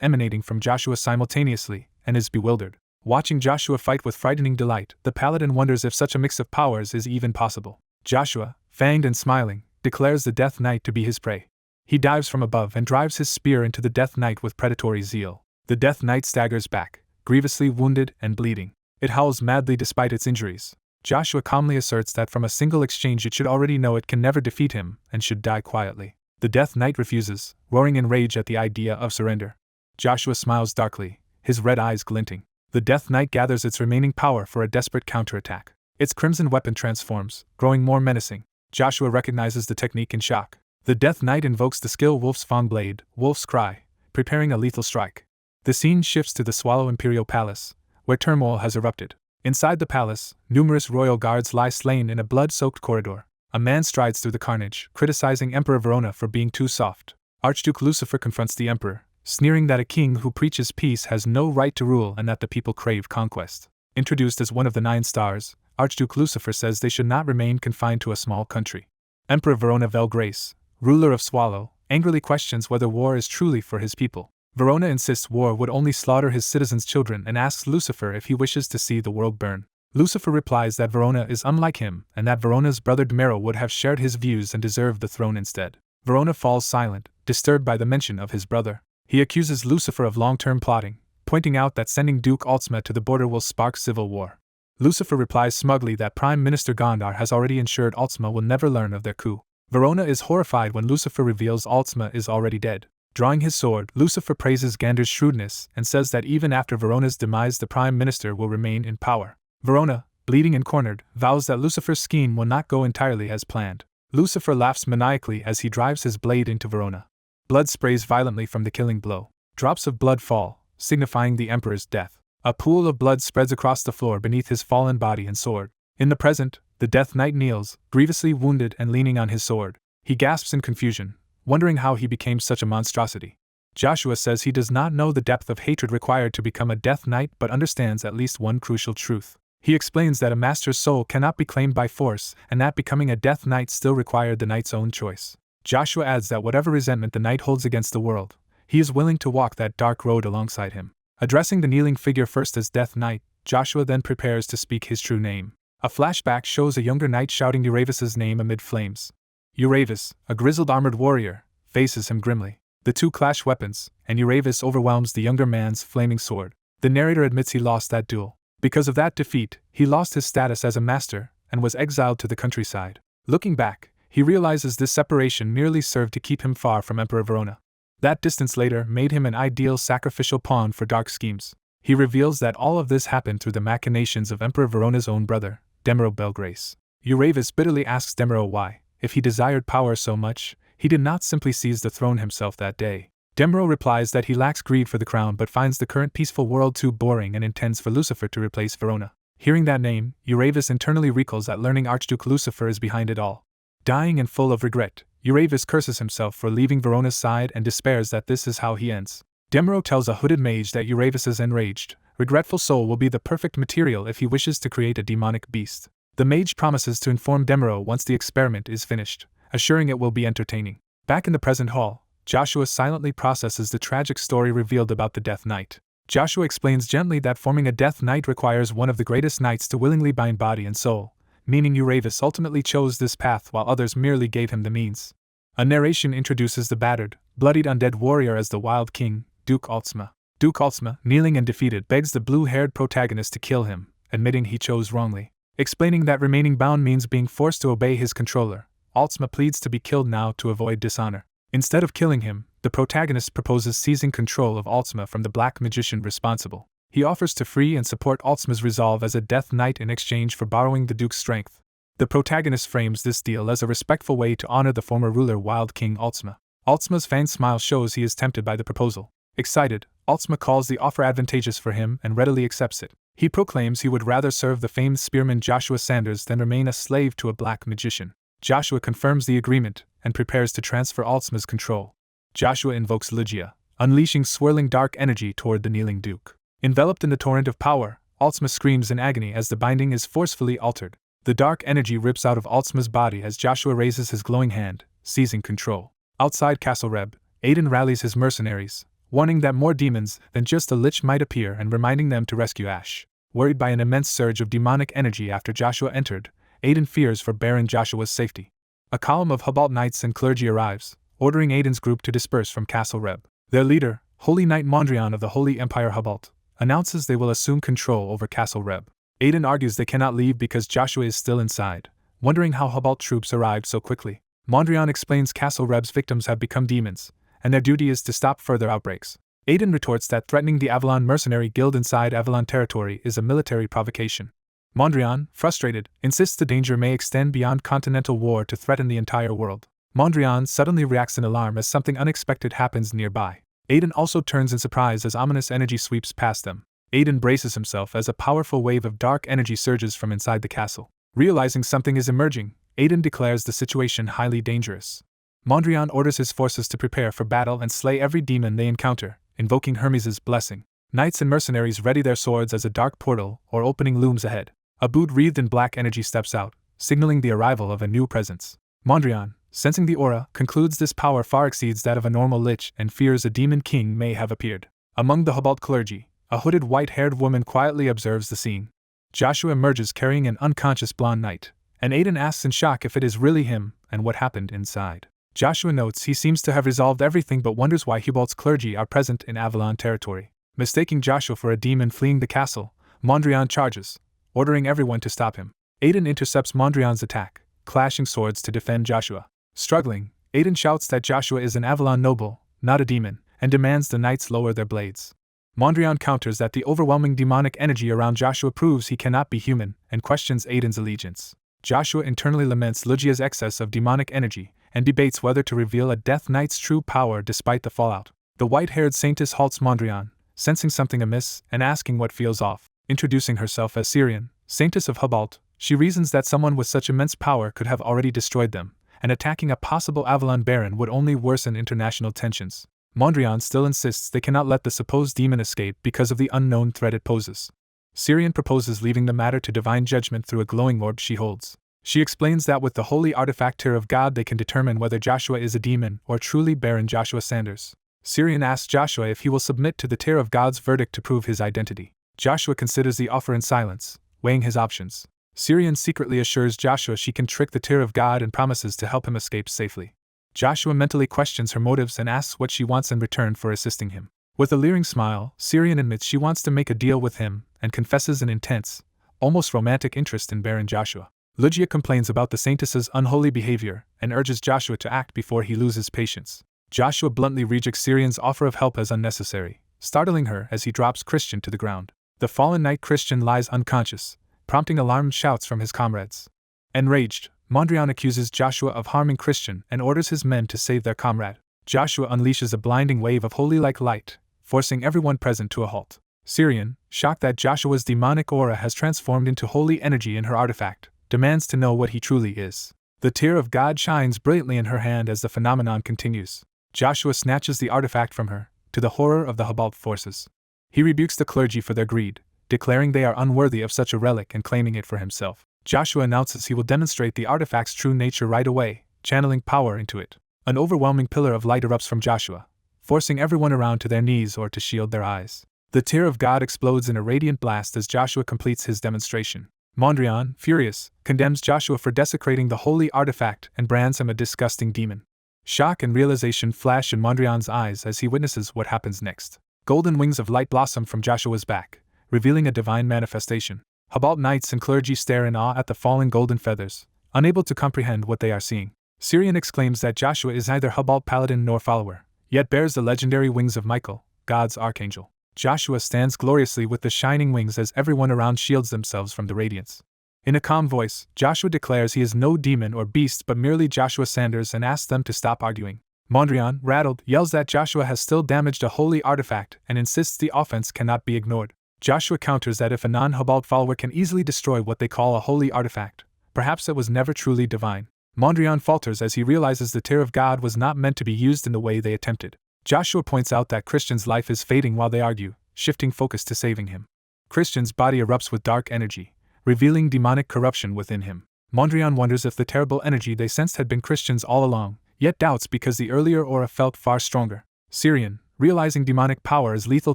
emanating from Joshua simultaneously, and is bewildered. Watching Joshua fight with frightening delight, the paladin wonders if such a mix of powers is even possible. Joshua, fanged and smiling, declares the Death Knight to be his prey. He dives from above and drives his spear into the Death Knight with predatory zeal. The Death Knight staggers back, grievously wounded and bleeding. It howls madly despite its injuries. Joshua calmly asserts that from a single exchange it should already know it can never defeat him and should die quietly. The Death Knight refuses, roaring in rage at the idea of surrender. Joshua smiles darkly, his red eyes glinting. The Death Knight gathers its remaining power for a desperate counterattack. Its crimson weapon transforms, growing more menacing. Joshua recognizes the technique in shock. The Death Knight invokes the skill Wolf's Fang Blade, Wolf's Cry, preparing a lethal strike. The scene shifts to the Swallow Imperial Palace, where turmoil has erupted. Inside the palace, numerous royal guards lie slain in a blood-soaked corridor. A man strides through the carnage, criticizing Emperor Verona for being too soft. Archduke Lucifer confronts the emperor, sneering that a king who preaches peace has no right to rule and that the people crave conquest. Introduced as one of the 9 stars, Archduke Lucifer says they should not remain confined to a small country. Emperor Verona Velgrace, ruler of Swallow, angrily questions whether war is truly for his people. Verona insists war would only slaughter his citizens' children and asks Lucifer if he wishes to see the world burn. Lucifer replies that Verona is unlike him and that Verona's brother Demero would have shared his views and deserved the throne instead. Verona falls silent, disturbed by the mention of his brother. He accuses Lucifer of long-term plotting, pointing out that sending Duke Ultima to the border will spark civil war. Lucifer replies smugly that Prime Minister Gondar has already ensured Ultima will never learn of their coup. Verona is horrified when Lucifer reveals Ultima is already dead. Drawing his sword, Lucifer praises Gandar's shrewdness and says that even after Verona's demise the Prime Minister will remain in power. Verona, bleeding and cornered, vows that Lucifer's scheme will not go entirely as planned. Lucifer laughs maniacally as he drives his blade into Verona. Blood sprays violently from the killing blow. Drops of blood fall, signifying the Emperor's death. A pool of blood spreads across the floor beneath his fallen body and sword. In the present, the Death Knight kneels, grievously wounded and leaning on his sword. He gasps in confusion, wondering how he became such a monstrosity. Joshua says he does not know the depth of hatred required to become a Death Knight but understands at least one crucial truth. He explains that a master's soul cannot be claimed by force and that becoming a Death Knight still required the knight's own choice. Joshua adds that whatever resentment the knight holds against the world, he is willing to walk that dark road alongside him. Addressing the kneeling figure first as Death Knight, Joshua then prepares to speak his true name. A flashback shows a younger knight shouting Euravus' name amid flames. Euravus, a grizzled armored warrior, faces him grimly. The two clash weapons, and Euravus overwhelms the younger man's flaming sword. The narrator admits he lost that duel. Because of that defeat, he lost his status as a master and was exiled to the countryside. Looking back, he realizes this separation merely served to keep him far from Emperor Verona. That distance later made him an ideal sacrificial pawn for dark schemes. He reveals that all of this happened through the machinations of Emperor Verona's own brother, Demero Belgrace. Euravus bitterly asks Demero why, if he desired power so much, he did not simply seize the throne himself that day. Demero replies that he lacks greed for the crown but finds the current peaceful world too boring and intends for Lucifer to replace Verona. Hearing that name, Euravus internally recoils at learning Archduke Lucifer is behind it all. Dying and full of regret, Euravus curses himself for leaving Verona's side and despairs that this is how he ends. Demero tells a hooded mage that Euravus's enraged, regretful soul will be the perfect material if he wishes to create a demonic beast. The mage promises to inform Demero once the experiment is finished, assuring it will be entertaining. Back in the present hall, Joshua silently processes the tragic story revealed about the Death Knight. Joshua explains gently that forming a Death Knight requires one of the greatest knights to willingly bind body and soul, meaning Euravus ultimately chose this path while others merely gave him the means. A narration introduces the battered, bloodied undead warrior as the Wild King, Duke Ultima. Duke Ultima, kneeling and defeated, begs the blue-haired protagonist to kill him, admitting he chose wrongly. Explaining that remaining bound means being forced to obey his controller, Ultima pleads to be killed now to avoid dishonor. Instead of killing him, the protagonist proposes seizing control of Ultima from the black magician responsible. He offers to free and support Ultima's resolve as a Death Knight in exchange for borrowing the Duke's strength. The protagonist frames this deal as a respectful way to honor the former ruler Wild King Ultima. Ultima's feigned smile shows he is tempted by the proposal. Excited, Ultima calls the offer advantageous for him and readily accepts it. He proclaims he would rather serve the famed spearman Joshua Sanders than remain a slave to a black magician. Joshua confirms the agreement and prepares to transfer Ultima's control. Joshua invokes Lucia, unleashing swirling dark energy toward the kneeling Duke. Enveloped in the torrent of power, Ultima screams in agony as the binding is forcefully altered. The dark energy rips out of Ultima's body as Joshua raises his glowing hand, seizing control. Outside Castle Reb, Aiden rallies his mercenaries, warning that more demons than just a lich might appear and reminding them to rescue Ash. Worried by an immense surge of demonic energy after Joshua entered, Aiden fears for Baron Joshua's safety. A column of Hubalt knights and clergy arrives, ordering Aiden's group to disperse from Castle Reb. Their leader, Holy Knight Mondrian of the Holy Empire Hubalt, announces they will assume control over Castle Reb. Aiden argues they cannot leave because Joshua is still inside, wondering how Hubalt troops arrived so quickly. Mondrian explains Castle Reb's victims have become demons, and their duty is to stop further outbreaks. Aiden retorts that threatening the Avalon mercenary guild inside Avalon territory is a military provocation. Mondrian, frustrated, insists the danger may extend beyond continental war to threaten the entire world. Mondrian suddenly reacts in alarm as something unexpected happens nearby. Aiden also turns in surprise as ominous energy sweeps past them. Aiden braces himself as a powerful wave of dark energy surges from inside the castle. Realizing something is emerging, Aiden declares the situation highly dangerous. Mondrian orders his forces to prepare for battle and slay every demon they encounter, invoking Hermes' blessing. Knights and mercenaries ready their swords as a dark portal or opening looms ahead. A boot wreathed in black energy steps out, signaling the arrival of a new presence. Mondrian, sensing the aura, concludes this power far exceeds that of a normal lich and fears a demon king may have appeared. Among the Hubalt clergy, a hooded white-haired woman quietly observes the scene. Joshua emerges carrying an unconscious blonde knight, and Aiden asks in shock if it is really him and what happened inside. Joshua notes he seems to have resolved everything but wonders why Hubalt's clergy are present in Avalon territory. Mistaking Joshua for a demon fleeing the castle, Mondrian charges, ordering everyone to stop him. Aiden intercepts Mondrian's attack, clashing swords to defend Joshua. Struggling, Aiden shouts that Joshua is an Avalon noble, not a demon, and demands the knights lower their blades. Mondrian counters that the overwhelming demonic energy around Joshua proves he cannot be human, and questions Aiden's allegiance. Joshua internally laments Lucia's excess of demonic energy, and debates whether to reveal a Death Knight's true power despite the fallout. The white-haired saintess halts Mondrian, sensing something amiss and asking what feels off. Introducing herself as Syrian, saintess of Hubalt, she reasons that someone with such immense power could have already destroyed them, and attacking a possible Avalon baron would only worsen international tensions. Mondrian still insists they cannot let the supposed demon escape because of the unknown threat it poses. Syrian proposes leaving the matter to divine judgment through a glowing orb she holds. She explains that with the holy artifact Tear of God they can determine whether Joshua is a demon or truly Baron Joshua Sanders. Syrian asks Joshua if he will submit to the Tear of God's verdict to prove his identity. Joshua considers the offer in silence, weighing his options. Syrian secretly assures Joshua she can trick the Tear of God and promises to help him escape safely. Joshua mentally questions her motives and asks what she wants in return for assisting him. With a leering smile, Syrian admits she wants to make a deal with him and confesses an intense, almost romantic interest in Baron Joshua. Lucia complains about the saintess's unholy behavior and urges Joshua to act before he loses patience. Joshua bluntly rejects Syrian's offer of help as unnecessary, startling her as he drops Christian to the ground. The fallen knight Christian lies unconscious, prompting alarmed shouts from his comrades. Enraged, Mondrian accuses Joshua of harming Christian and orders his men to save their comrade. Joshua unleashes a blinding wave of holy-like light, forcing everyone present to a halt. Syrian, shocked that Joshua's demonic aura has transformed into holy energy in her artifact, demands to know what he truly is. The Tear of God shines brilliantly in her hand as the phenomenon continues. Joshua snatches the artifact from her, to the horror of the Hubalt forces. He rebukes the clergy for their greed, declaring they are unworthy of such a relic and claiming it for himself. Joshua announces he will demonstrate the artifact's true nature right away, channeling power into it. An overwhelming pillar of light erupts from Joshua, forcing everyone around to their knees or to shield their eyes. The Tear of God explodes in a radiant blast as Joshua completes his demonstration. Mondrian, furious, condemns Joshua for desecrating the holy artifact and brands him a disgusting demon. Shock and realization flash in Mondrian's eyes as he witnesses what happens next. Golden wings of light blossom from Joshua's back, revealing a divine manifestation. Hubalt knights and clergy stare in awe at the falling golden feathers, unable to comprehend what they are seeing. Syrian exclaims that Joshua is neither Hubalt paladin nor follower, yet bears the legendary wings of Michael, God's archangel. Joshua stands gloriously with the shining wings as everyone around shields themselves from the radiance. In a calm voice, Joshua declares he is no demon or beast but merely Joshua Sanders and asks them to stop arguing. Mondrian, rattled, yells that Joshua has still damaged a holy artifact and insists the offense cannot be ignored. Joshua counters that if a non-Hubalt follower can easily destroy what they call a holy artifact, perhaps it was never truly divine. Mondrian falters as he realizes the Tear of God was not meant to be used in the way they attempted. Joshua points out that Christian's life is fading while they argue, shifting focus to saving him. Christian's body erupts with dark energy, revealing demonic corruption within him. Mondrian wonders if the terrible energy they sensed had been Christian's all along, yet doubts because the earlier aura felt far stronger. Syrian, realizing demonic power is lethal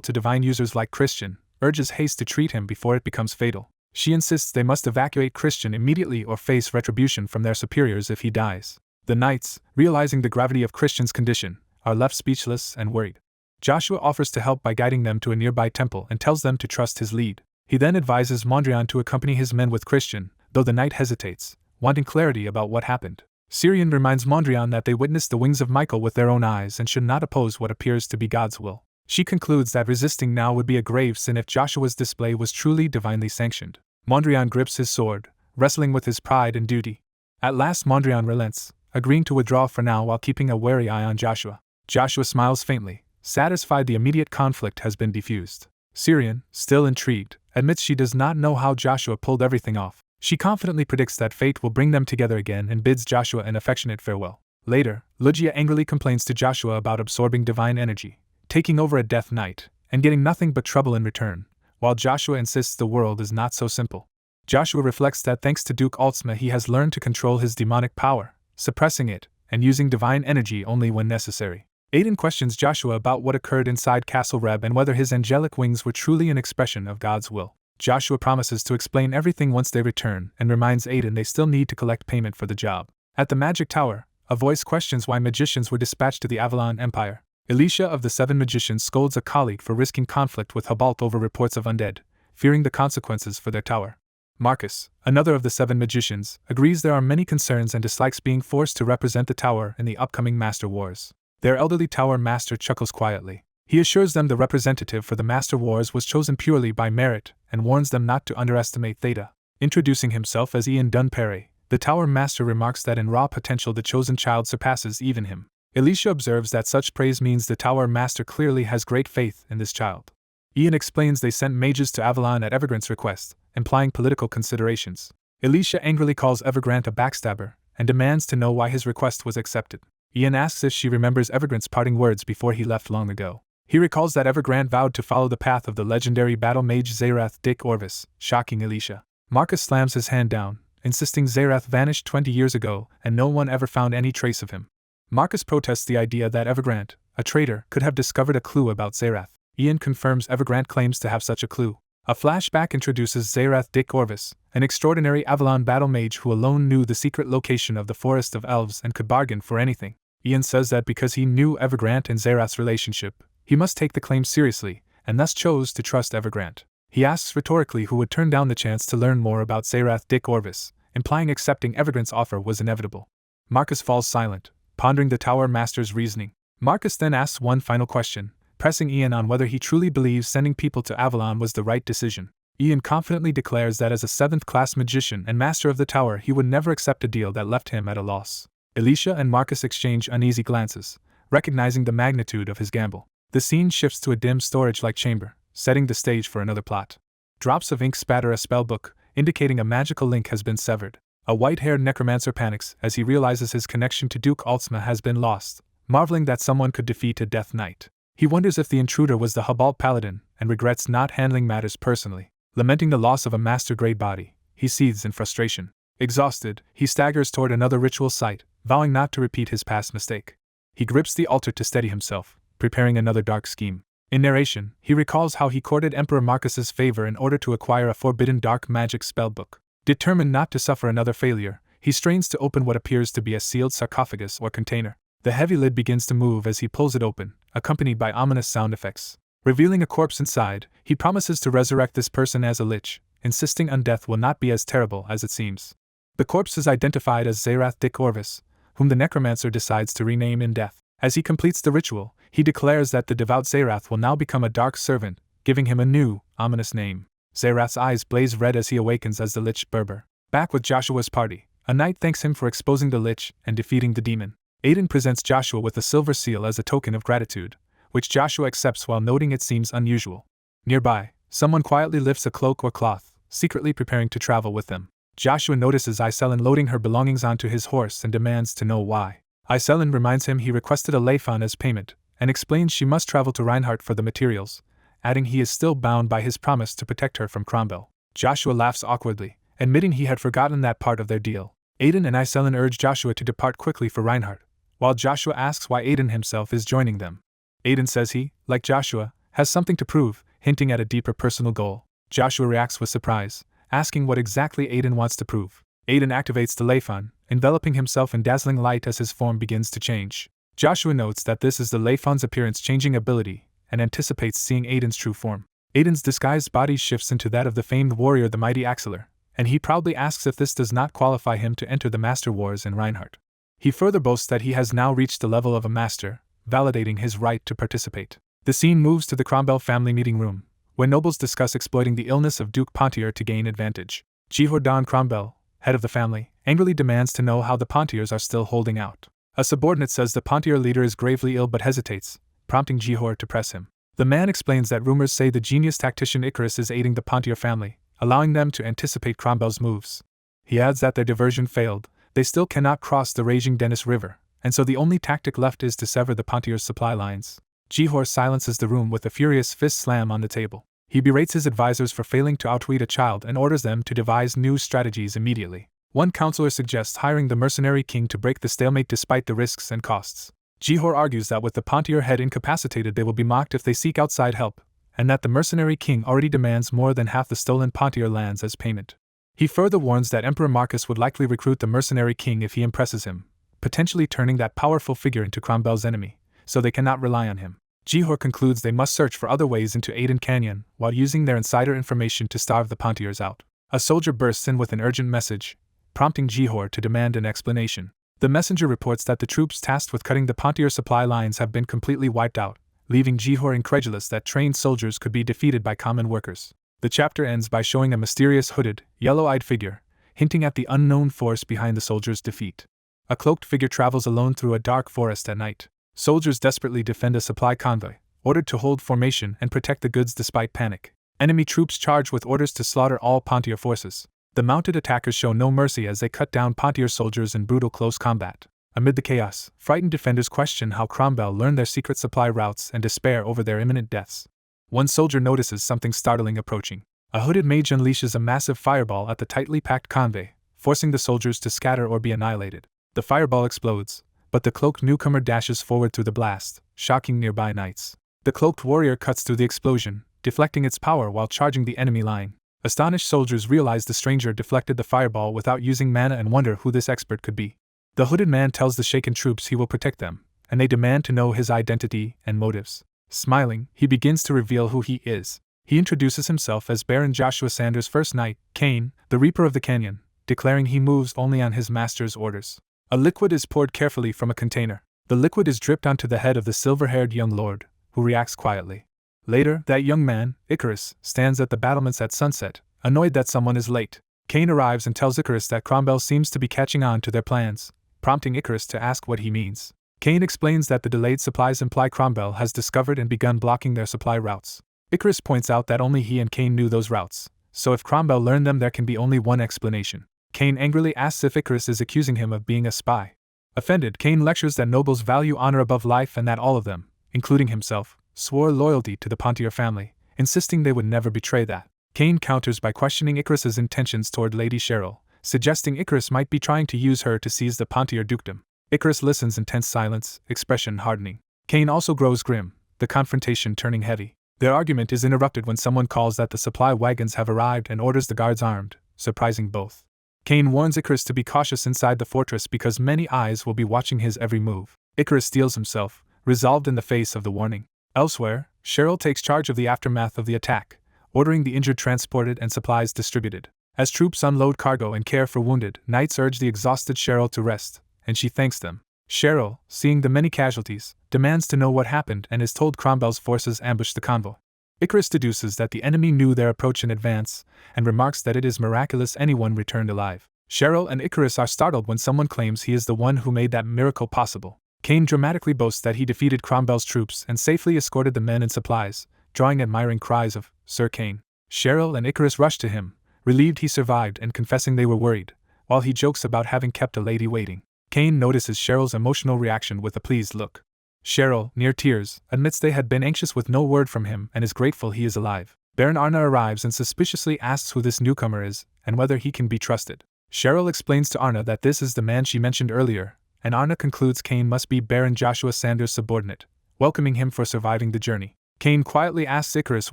to divine users like Christian, urges haste to treat him before it becomes fatal. She insists they must evacuate Christian immediately or face retribution from their superiors if he dies. The knights, realizing the gravity of Christian's condition, are left speechless and worried. Joshua offers to help by guiding them to a nearby temple and tells them to trust his lead. He then advises Mondrian to accompany his men with Christian, though the knight hesitates, wanting clarity about what happened. Syrian reminds Mondrian that they witnessed the wings of Michael with their own eyes and should not oppose what appears to be God's will. She concludes that resisting now would be a grave sin if Joshua's display was truly divinely sanctioned. Mondrian grips his sword, wrestling with his pride and duty. At last Mondrian relents, agreeing to withdraw for now while keeping a wary eye on Joshua. Joshua smiles faintly, satisfied the immediate conflict has been defused. Syrian, still intrigued, admits she does not know how Joshua pulled everything off. She confidently predicts that fate will bring them together again and bids Joshua an affectionate farewell. Later, Lucia angrily complains to Joshua about absorbing divine energy, taking over a Death Knight, and getting nothing but trouble in return, while Joshua insists the world is not so simple. Joshua reflects that thanks to Duke Altsma he has learned to control his demonic power, suppressing it, and using divine energy only when necessary. Aiden questions Joshua about what occurred inside Castle Reb and whether his angelic wings were truly an expression of God's will. Joshua promises to explain everything once they return and reminds Aiden they still need to collect payment for the job. At the Magic Tower, a voice questions why magicians were dispatched to the Avalon Empire. Elisha of the Seven Magicians scolds a colleague for risking conflict with Hubalt over reports of undead, fearing the consequences for their tower. Marcus, another of the Seven Magicians, agrees there are many concerns and dislikes being forced to represent the tower in the upcoming Master Wars. Their elderly tower master chuckles quietly. He assures them the representative for the Master Wars was chosen purely by merit and warns them not to underestimate Theta. Introducing himself as Ian Dunperry, the tower master remarks that in raw potential the chosen child surpasses even him. Elisha observes that such praise means the tower master clearly has great faith in this child. Ian explains they sent mages to Avalon at Evergrante's request, implying political considerations. Elisha angrily calls Evergrant a backstabber and demands to know why his request was accepted. Ian asks if she remembers Evergrante's parting words before he left long ago. He recalls that Evergrant vowed to follow the path of the legendary battle mage Zerath Dick Orvis, shocking Elisha. Marcus slams his hand down, insisting Zerath vanished 20 years ago and no one ever found any trace of him. Marcus protests the idea that Evergrant, a traitor, could have discovered a clue about Zerath. Ian confirms Evergrant claims to have such a clue. A flashback introduces Zerath Dick Orvis, an extraordinary Avalon battle mage who alone knew the secret location of the Forest of Elves and could bargain for anything. Ian says that because he knew Evergrant and Zerath's relationship, he must take the claim seriously, and thus chose to trust Evergrant. He asks rhetorically who would turn down the chance to learn more about Zerath Dick Orvis, implying accepting Evergrant's offer was inevitable. Marcus falls silent, pondering the Tower Master's reasoning. Marcus then asks one final question, pressing Ian on whether he truly believes sending people to Avalon was the right decision. Ian confidently declares that as a 7th-class magician and master of the tower he would never accept a deal that left him at a loss. Elisha and Marcus exchange uneasy glances, recognizing the magnitude of his gamble. The scene shifts to a dim storage-like chamber, setting the stage for another plot. Drops of ink spatter a spellbook, indicating a magical link has been severed. A white-haired necromancer panics as he realizes his connection to Duke Altsma has been lost, marveling that someone could defeat a Death Knight. He wonders if the intruder was the Hubalt Paladin and regrets not handling matters personally. Lamenting the loss of a master-grade body, he seethes in frustration. Exhausted, he staggers toward another ritual site, vowing not to repeat his past mistake. He grips the altar to steady himself, preparing another dark scheme. In narration, he recalls how he courted Emperor Marcus's favor in order to acquire a forbidden dark magic spellbook. Determined not to suffer another failure, he strains to open what appears to be a sealed sarcophagus or container. The heavy lid begins to move as he pulls it open, accompanied by ominous sound effects. Revealing a corpse inside, he promises to resurrect this person as a lich, insisting undeath will not be as terrible as it seems. The corpse is identified as Zerath Dick Orvis, whom the necromancer decides to rename in death. As he completes the ritual, he declares that the devout Zerath will now become a dark servant, giving him a new, ominous name. Zerath's eyes blaze red as he awakens as the Lich Berber. Back with Joshua's party, a knight thanks him for exposing the Lich and defeating the demon. Aiden presents Joshua with a silver seal as a token of gratitude, which Joshua accepts while noting it seems unusual. Nearby, someone quietly lifts a cloak or cloth, secretly preparing to travel with them. Joshua notices Iselin loading her belongings onto his horse and demands to know why. Iselin reminds him he requested a leifan as payment, and explains she must travel to Reinhardt for the materials, adding he is still bound by his promise to protect her from Cromwell. Joshua laughs awkwardly, admitting he had forgotten that part of their deal. Aiden and Iselin urge Joshua to depart quickly for Reinhardt, while Joshua asks why Aiden himself is joining them. Aiden says he, like Joshua, has something to prove, hinting at a deeper personal goal. Joshua reacts with surprise, asking what exactly Aiden wants to prove. Aiden activates the Leifan, enveloping himself in dazzling light as his form begins to change. Joshua notes that this is the Leifan's appearance-changing ability, and anticipates seeing Aiden's true form. Aiden's disguised body shifts into that of the famed warrior the mighty Axeler, and he proudly asks if this does not qualify him to enter the Master Wars in Reinhardt. He further boasts that he has now reached the level of a master, validating his right to participate. The scene moves to the Cromwell family meeting room, where nobles discuss exploiting the illness of Duke Pontier to gain advantage. Jehordon Cromwell, head of the family, angrily demands to know how the Pontiers are still holding out. A subordinate says the Pontier leader is gravely ill but hesitates, prompting Jehor to press him. The man explains that rumors say the genius tactician Icarus is aiding the Pontier family, allowing them to anticipate Cromwell's moves. He adds that their diversion failed, they still cannot cross the raging Dennis River, and so the only tactic left is to sever the Pontier's supply lines. Jehor silences the room with a furious fist slam on the table. He berates his advisors for failing to outwit a child and orders them to devise new strategies immediately. One counselor suggests hiring the mercenary king to break the stalemate despite the risks and costs. Jehor argues that with the Pontier head incapacitated they will be mocked if they seek outside help, and that the mercenary king already demands more than half the stolen Pontier lands as payment. He further warns that Emperor Marcus would likely recruit the mercenary king if he impresses him, potentially turning that powerful figure into Cromwell's enemy, so they cannot rely on him. Jehor concludes they must search for other ways into Aiden Canyon while using their insider information to starve the Pontiers out. A soldier bursts in with an urgent message, prompting Jehor to demand an explanation. The messenger reports that the troops tasked with cutting the Pontier supply lines have been completely wiped out, leaving Jehor incredulous that trained soldiers could be defeated by common workers. The chapter ends by showing a mysterious hooded, yellow-eyed figure, hinting at the unknown force behind the soldiers' defeat. A cloaked figure travels alone through a dark forest at night. Soldiers desperately defend a supply convoy, ordered to hold formation and protect the goods despite panic. Enemy troops charge with orders to slaughter all Pontier forces. The mounted attackers show no mercy as they cut down Pontier soldiers in brutal close combat. Amid the chaos, frightened defenders question how Cromwell learned their secret supply routes and despair over their imminent deaths. One soldier notices something startling approaching. A hooded mage unleashes a massive fireball at the tightly packed convoy, forcing the soldiers to scatter or be annihilated. The fireball explodes, but the cloaked newcomer dashes forward through the blast, shocking nearby knights. The cloaked warrior cuts through the explosion, deflecting its power while charging the enemy line. Astonished soldiers realize the stranger deflected the fireball without using mana and wonder who this expert could be. The hooded man tells the shaken troops he will protect them, and they demand to know his identity and motives. Smiling, he begins to reveal who he is. He introduces himself as Baron Joshua Sanders' first knight, Cain, the Reaper of the Canyon, declaring he moves only on his master's orders. A liquid is poured carefully from a container. The liquid is dripped onto the head of the silver-haired young lord, who reacts quietly. Later, that young man, Icarus, stands at the battlements at sunset, annoyed that someone is late. Cain arrives and tells Icarus that Cromwell seems to be catching on to their plans, prompting Icarus to ask what he means. Cain explains that the delayed supplies imply Cromwell has discovered and begun blocking their supply routes. Icarus points out that only he and Cain knew those routes, so if Cromwell learned them there can be only one explanation. Cain angrily asks if Icarus is accusing him of being a spy. Offended, Cain lectures that nobles value honor above life and that all of them, including himself, swore loyalty to the Pontier family, insisting they would never betray that. Cain counters by questioning Icarus's intentions toward Lady Cheryl, suggesting Icarus might be trying to use her to seize the Pontier dukedom. Icarus listens in tense silence, expression hardening. Cain also grows grim, the confrontation turning heavy. Their argument is interrupted when someone calls that the supply wagons have arrived and orders the guards armed, surprising both. Cain warns Icarus to be cautious inside the fortress because many eyes will be watching his every move. Icarus steels himself, resolved in the face of the warning. Elsewhere, Cheryl takes charge of the aftermath of the attack, ordering the injured transported and supplies distributed. As troops unload cargo and care for wounded, knights urge the exhausted Cheryl to rest, and she thanks them. Cheryl, seeing the many casualties, demands to know what happened and is told Cromwell's forces ambushed the convoy. Icarus deduces that the enemy knew their approach in advance, and remarks that it is miraculous anyone returned alive. Cheryl and Icarus are startled when someone claims he is the one who made that miracle possible. Cain dramatically boasts that he defeated Cromwell's troops and safely escorted the men and supplies, drawing admiring cries of, "Sir Cain." Cheryl and Icarus rush to him, relieved he survived and confessing they were worried, while he jokes about having kept a lady waiting. Cain notices Cheryl's emotional reaction with a pleased look. Cheryl, near tears, admits they had been anxious with no word from him and is grateful he is alive. Baron Arna arrives and suspiciously asks who this newcomer is and whether he can be trusted. Cheryl explains to Arna that this is the man she mentioned earlier, and Arna concludes Cain must be Baron Joshua Sanders' subordinate, welcoming him for surviving the journey. Cain quietly asks Icarus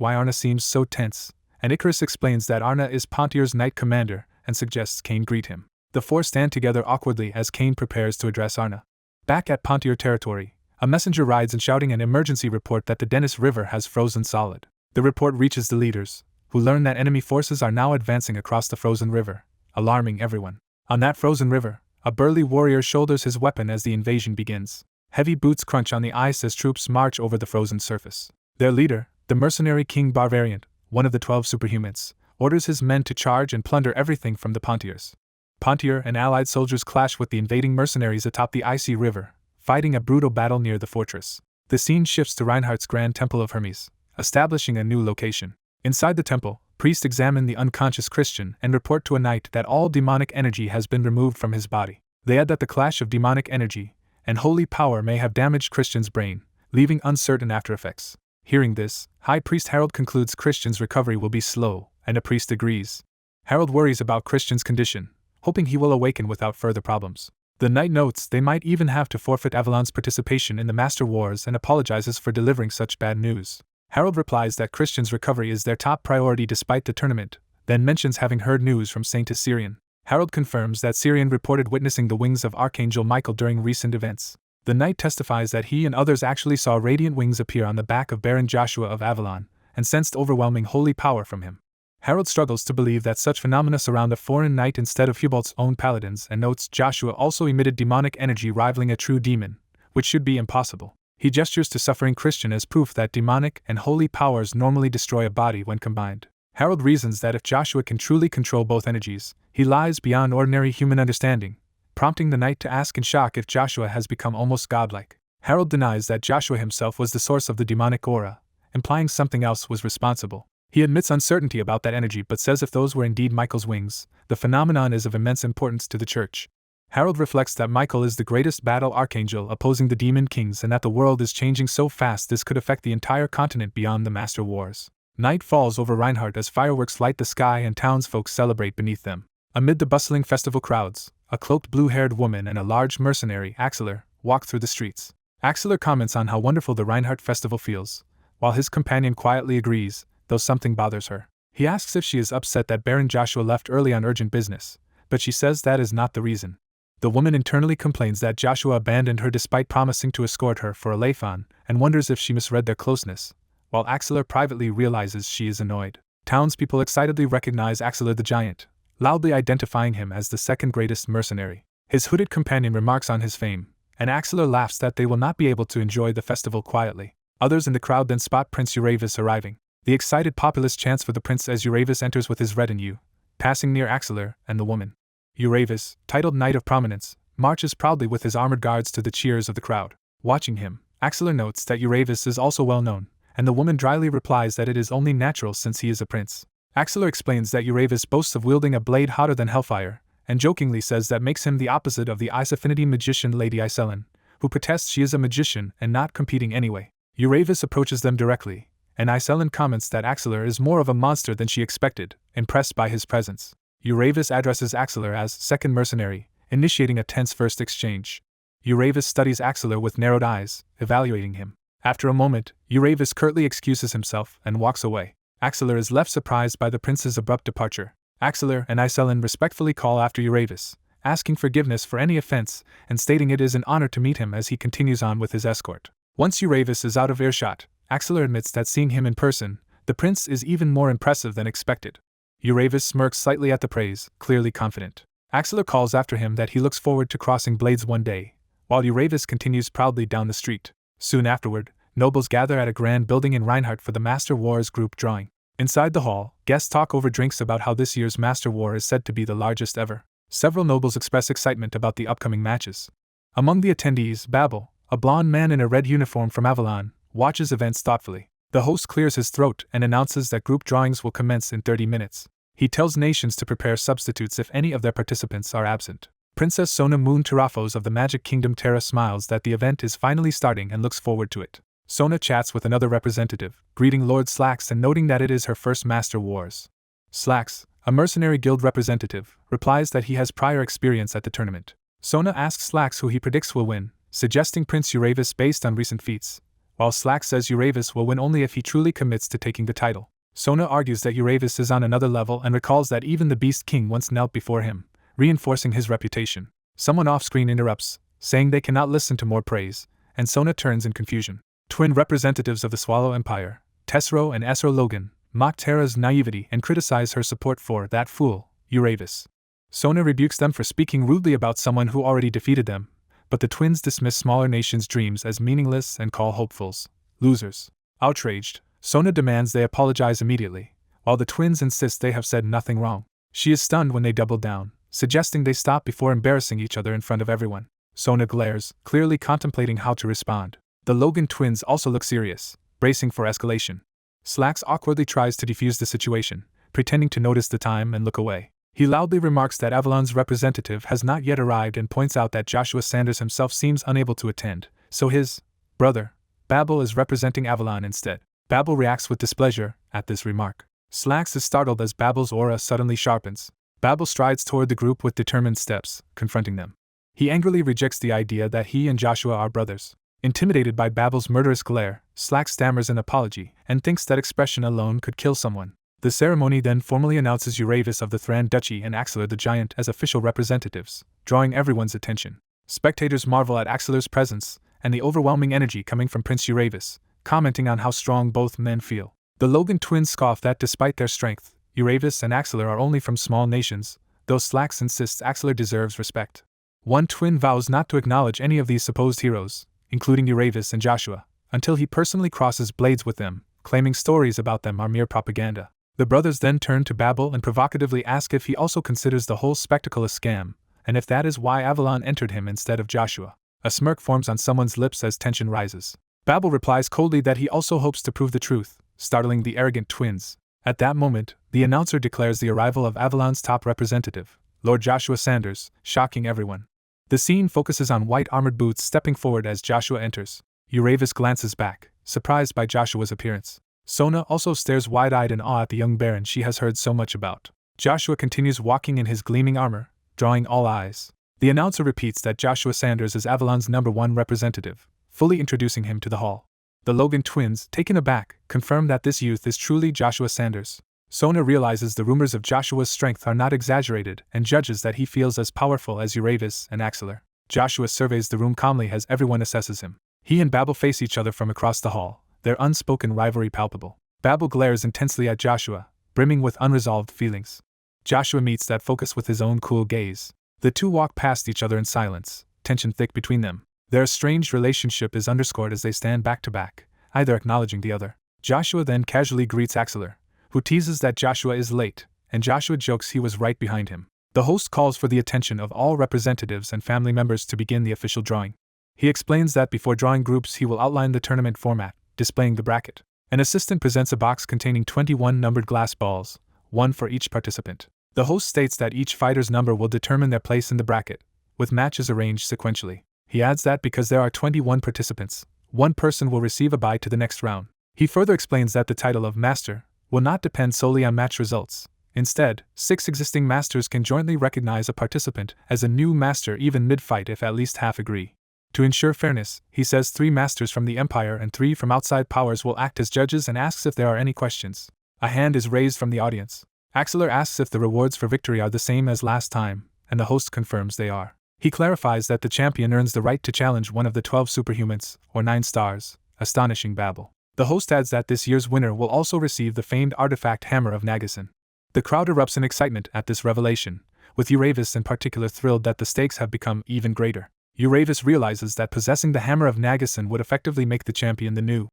why Arna seems so tense, and Icarus explains that Arna is Pontier's knight commander and suggests Cain greet him. The four stand together awkwardly as Cain prepares to address Arna. Back at Pontier territory, a messenger rides in shouting an emergency report that the Dennis River has frozen solid. The report reaches the leaders, who learn that enemy forces are now advancing across the frozen river, alarming everyone. On that frozen river, a burly warrior shoulders his weapon as the invasion begins. Heavy boots crunch on the ice as troops march over the frozen surface. Their leader, the mercenary King Barvariant, one of the 12 superhumans, orders his men to charge and plunder everything from the Pontiers. Pontier and allied soldiers clash with the invading mercenaries atop the icy river, fighting a brutal battle near the fortress. The scene shifts to Reinhardt's Grand Temple of Hermes, establishing a new location. Inside the temple, priests examine the unconscious Christian and report to a knight that all demonic energy has been removed from his body. They add that the clash of demonic energy and holy power may have damaged Christian's brain, leaving uncertain aftereffects. Hearing this, High Priest Harold concludes Christian's recovery will be slow, and a priest agrees. Harold worries about Christian's condition, hoping he will awaken without further problems. The knight notes they might even have to forfeit Avalon's participation in the Master Wars and apologizes for delivering such bad news. Harold replies that Christian's recovery is their top priority despite the tournament, then mentions having heard news from Saint Syrian. Harold confirms that Syrian reported witnessing the wings of Archangel Michael during recent events. The knight testifies that he and others actually saw radiant wings appear on the back of Baron Joshua of Avalon, and sensed overwhelming holy power from him. Harold struggles to believe that such phenomena surround a foreign knight instead of Hubalt's own paladins and notes Joshua also emitted demonic energy rivaling a true demon, which should be impossible. He gestures to suffering Christian as proof that demonic and holy powers normally destroy a body when combined. Harold reasons that if Joshua can truly control both energies, he lies beyond ordinary human understanding, prompting the knight to ask in shock if Joshua has become almost godlike. Harold denies that Joshua himself was the source of the demonic aura, implying something else was responsible. He admits uncertainty about that energy but says if those were indeed Michael's wings, the phenomenon is of immense importance to the Church. Harold reflects that Michael is the greatest battle archangel opposing the demon kings and that the world is changing so fast this could affect the entire continent beyond the Master Wars. Night falls over Reinhardt as fireworks light the sky and townsfolk celebrate beneath them. Amid the bustling festival crowds, a cloaked blue-haired woman and a large mercenary, Axeler, walk through the streets. Axeler comments on how wonderful the Reinhardt festival feels, while his companion quietly agrees, though something bothers her. He asks if she is upset that Baron Joshua left early on urgent business, but she says that is not the reason. The woman internally complains that Joshua abandoned her despite promising to escort her for a Leifon, and wonders if she misread their closeness, while Axeler privately realizes she is annoyed. Townspeople excitedly recognize Axeler the Giant, loudly identifying him as the second greatest mercenary. His hooded companion remarks on his fame, and Axeler laughs that they will not be able to enjoy the festival quietly. Others in the crowd then spot Prince Uravis arriving. The excited populace chants for the prince as Uravis enters with his retinue, passing near Axeler and the woman. Uravis, titled Knight of Prominence, marches proudly with his armored guards to the cheers of the crowd. Watching him, Axeler notes that Uravis is also well known, and the woman dryly replies that it is only natural since he is a prince. Axeler explains that Uravis boasts of wielding a blade hotter than hellfire, and jokingly says that makes him the opposite of the Ice Affinity magician Lady Iselin, who protests she is a magician and not competing anyway. Uravis approaches them directly, and Iselin comments that Axeler is more of a monster than she expected, impressed by his presence. Uravis addresses Axeler as second mercenary, initiating a tense first exchange. Uravis studies Axeler with narrowed eyes, evaluating him. After a moment, Uravis curtly excuses himself and walks away. Axeler is left surprised by the prince's abrupt departure. Axeler and Iselin respectfully call after Uravis, asking forgiveness for any offense and stating it is an honor to meet him as he continues on with his escort. Once Uravis is out of earshot, Axeler admits that seeing him in person, the prince is even more impressive than expected. Uravis smirks slightly at the praise, clearly confident. Axeler calls after him that he looks forward to crossing blades one day, while Uravis continues proudly down the street. Soon afterward, nobles gather at a grand building in Reinhardt for the Master Wars group drawing. Inside the hall, guests talk over drinks about how this year's Master War is said to be the largest ever. Several nobles express excitement about the upcoming matches. Among the attendees, Babel, a blond man in a red uniform from Avalon, watches events thoughtfully. The host clears his throat and announces that group drawings will commence in 30 minutes. He tells nations to prepare substitutes if any of their participants are absent. Princess Sona Moon Terafos of the Magic Kingdom Terra smiles that the event is finally starting and looks forward to it. Sona chats with another representative, greeting Lord Slacks and noting that it is her first Master Wars. Slacks, a mercenary guild representative, replies that he has prior experience at the tournament. Sona asks Slacks who he predicts will win, suggesting Prince Uravis based on recent feats, while Slacks says Uravis will win only if he truly commits to taking the title. Sona argues that Uravis is on another level and recalls that even the Beast King once knelt before him, reinforcing his reputation. Someone off-screen interrupts, saying they cannot listen to more praise, and Sona turns in confusion. Twin representatives of the Swallow Empire, Tesro and Esro Logan, mock Terra's naivety and criticize her support for that fool, Uravis. Sona rebukes them for speaking rudely about someone who already defeated them, but the twins dismiss smaller nations' dreams as meaningless and call hopefuls losers. Outraged, Sona demands they apologize immediately, while the twins insist they have said nothing wrong. She is stunned when they double down, suggesting they stop before embarrassing each other in front of everyone. Sona glares, clearly contemplating how to respond. The Logan twins also look serious, bracing for escalation. Slacks awkwardly tries to defuse the situation, pretending to notice the time and look away. He loudly remarks that Avalon's representative has not yet arrived and points out that Joshua Sanders himself seems unable to attend, so his brother, Babel, is representing Avalon instead. Babel reacts with displeasure at this remark. Slacks is startled as Babel's aura suddenly sharpens. Babel strides toward the group with determined steps, confronting them. He angrily rejects the idea that he and Joshua are brothers. Intimidated by Babel's murderous glare, Slacks stammers an apology and thinks that expression alone could kill someone. The ceremony then formally announces Uravis of the Thran Duchy and Axelar the Giant as official representatives, drawing everyone's attention. Spectators marvel at Axelar's presence and the overwhelming energy coming from Prince Uravis, commenting on how strong both men feel. The Logan twins scoff that despite their strength, Uravis and Axelar are only from small nations, though Slacks insists Axelar deserves respect. One twin vows not to acknowledge any of these supposed heroes, including Uravis and Joshua, until he personally crosses blades with them, claiming stories about them are mere propaganda. The brothers then turn to Babel and provocatively ask if he also considers the whole spectacle a scam, and if that is why Avalon entered him instead of Joshua. A smirk forms on someone's lips as tension rises. Babel replies coldly that he also hopes to prove the truth, startling the arrogant twins. At that moment, the announcer declares the arrival of Avalon's top representative, Lord Joshua Sanders, shocking everyone. The scene focuses on white armored boots stepping forward as Joshua enters. Uravis glances back, surprised by Joshua's appearance. Sona also stares wide-eyed in awe at the young baron she has heard so much about. Joshua continues walking in his gleaming armor, drawing all eyes. The announcer repeats that Joshua Sanders is Avalon's #1 representative, fully introducing him to the hall. The Logan twins, taken aback, confirm that this youth is truly Joshua Sanders. Sona realizes the rumors of Joshua's strength are not exaggerated and judges that he feels as powerful as Uravis and Axelar. Joshua surveys the room calmly as everyone assesses him. He and Babel face each other from across the hall, their unspoken rivalry palpable. Babel glares intensely at Joshua, brimming with unresolved feelings. Joshua meets that focus with his own cool gaze. The two walk past each other in silence, tension thick between them. Their estranged relationship is underscored as they stand back to back, either acknowledging the other. Joshua then casually greets Axelar, who teases that Joshua is late, and Joshua jokes he was right behind him. The host calls for the attention of all representatives and family members to begin the official drawing. He explains that before drawing groups he will outline the tournament format, displaying the bracket. An assistant presents a box containing 21 numbered glass balls, one for each participant. The host states that each fighter's number will determine their place in the bracket, with matches arranged sequentially. He adds that because there are 21 participants, one person will receive a bye to the next round. He further explains that the title of Master will not depend solely on match results. Instead, 6 existing Masters can jointly recognize a participant as a new Master even mid-fight if at least half agree. To ensure fairness, he says 3 Masters from the Empire and 3 from outside powers will act as judges and asks if there are any questions. A hand is raised from the audience. Axelar asks if the rewards for victory are the same as last time, and the host confirms they are. He clarifies that the champion earns the right to challenge one of the 12 superhumans, or 9 stars, astonishing Babel. The host adds that this year's winner will also receive the famed artifact Hammer of Nagasan. The crowd erupts in excitement at this revelation, with Uravis in particular thrilled that the stakes have become even greater. Uravis realizes that possessing the Hammer of Nagasan would effectively make the champion the new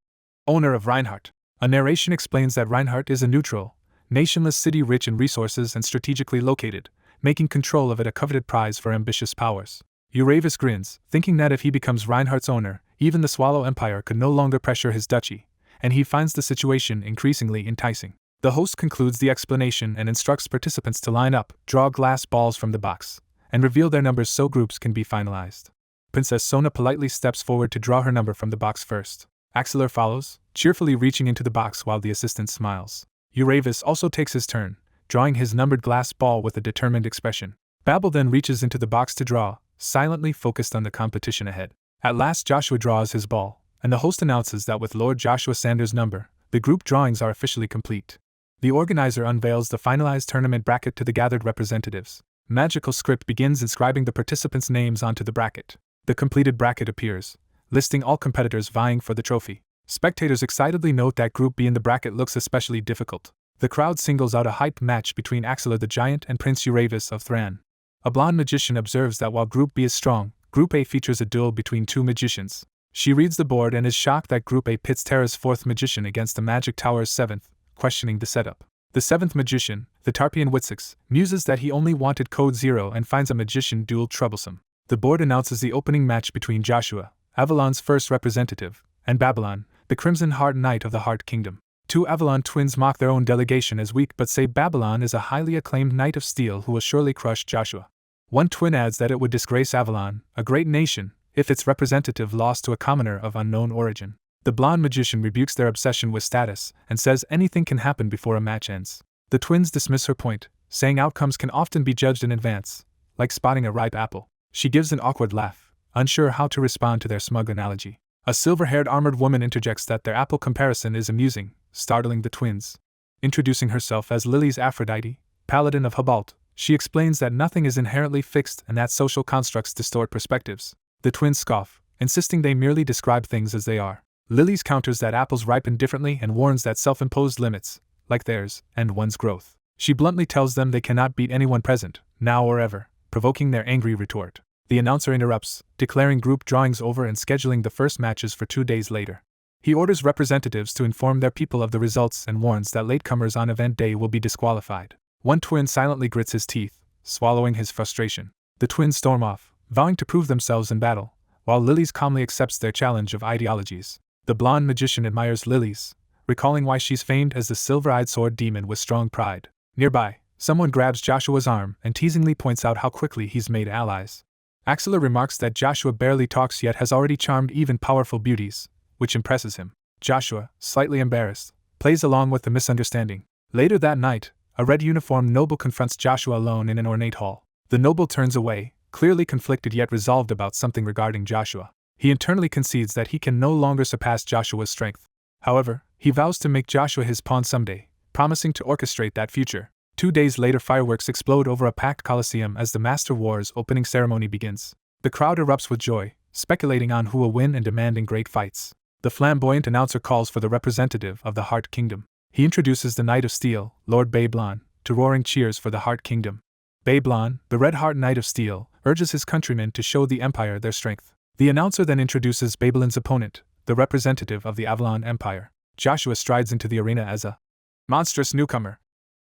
owner of Reinhardt. A narration explains that Reinhardt is a neutral, nationless city rich in resources and strategically located, making control of it a coveted prize for ambitious powers. Uravis grins, thinking that if he becomes Reinhardt's owner, even the Swallow Empire could no longer pressure his duchy, and he finds the situation increasingly enticing. The host concludes the explanation and instructs participants to line up, draw glass balls from the box, and reveal their numbers so groups can be finalized. Princess Sona politely steps forward to draw her number from the box first. Axelar follows, cheerfully reaching into the box while the assistant smiles. Uravis also takes his turn, drawing his numbered glass ball with a determined expression. Babel then reaches into the box to draw, silently focused on the competition ahead. At last Joshua draws his ball, and the host announces that with Lord Joshua Sanders' number, the group drawings are officially complete. The organizer unveils the finalized tournament bracket to the gathered representatives. magical script begins inscribing the participants' names onto the bracket. The completed bracket appears, listing all competitors vying for the trophy. Spectators excitedly note that Group B in the bracket looks especially difficult. The crowd singles out a hype match between Axela the Giant and Prince Uravis of Thran. A blonde magician observes that while Group B is strong, Group A features a duel between two magicians. She reads the board and is shocked that Group A pits Terra's fourth magician against the Magic Tower's seventh, questioning the setup. The seventh magician, the Tarpian Witsix, muses that he only wanted Code Zero and finds a magician duel troublesome. The board announces the opening match between Joshua, Avalon's first representative, and Babylon, the Crimson Heart Knight of the Heart Kingdom. Two Avalon twins mock their own delegation as weak but say Babylon is a highly acclaimed Knight of Steel who will surely crush Joshua. One twin adds that it would disgrace Avalon, a great nation, if its representative lost to a commoner of unknown origin. The blonde magician rebukes their obsession with status and says anything can happen before a match ends. The twins dismiss her point, saying outcomes can often be judged in advance, like spotting a ripe apple. She gives an awkward laugh, unsure how to respond to their smug analogy. A silver-haired armored woman interjects that their apple comparison is amusing, startling the twins. Introducing herself as Lily's Aphrodite, Paladin of Hubalt, she explains that nothing is inherently fixed and that social constructs distort perspectives. The twins scoff, insisting they merely describe things as they are. Lily's counters that apples ripen differently and warns that self-imposed limits, like theirs, end one's growth. She bluntly tells them they cannot beat anyone present, now or ever, provoking their angry retort. The announcer interrupts, declaring group drawings over and scheduling the first matches for 2 days later. He orders representatives to inform their people of the results and warns that latecomers on event day will be disqualified. One twin silently grits his teeth, swallowing his frustration. The twins storm off, vowing to prove themselves in battle, while Lily's calmly accepts their challenge of ideologies. The blonde magician admires Lily's, recalling why she's famed as the silver-eyed sword demon with strong pride. Nearby, someone grabs Joshua's arm and teasingly points out how quickly he's made allies. Axela remarks that Joshua barely talks yet has already charmed even powerful beauties, which impresses him. Joshua, slightly embarrassed, plays along with the misunderstanding. Later that night, a red-uniformed noble confronts Joshua alone in an ornate hall. The noble turns away, clearly conflicted yet resolved about something regarding Joshua. He internally concedes that he can no longer surpass Joshua's strength. However, he vows to make Joshua his pawn someday, promising to orchestrate that future. 2 days later, fireworks explode over a packed coliseum as the Master War's opening ceremony begins. The crowd erupts with joy, speculating on who will win and demanding great fights. The flamboyant announcer calls for the representative of the Heart Kingdom. He introduces the Knight of Steel, Lord Babylon, to roaring cheers for the Heart Kingdom. Babylon, the Red Heart Knight of Steel, urges his countrymen to show the Empire their strength. The announcer then introduces Babylon's opponent, the representative of the Avalon Empire. Joshua strides into the arena as a monstrous newcomer,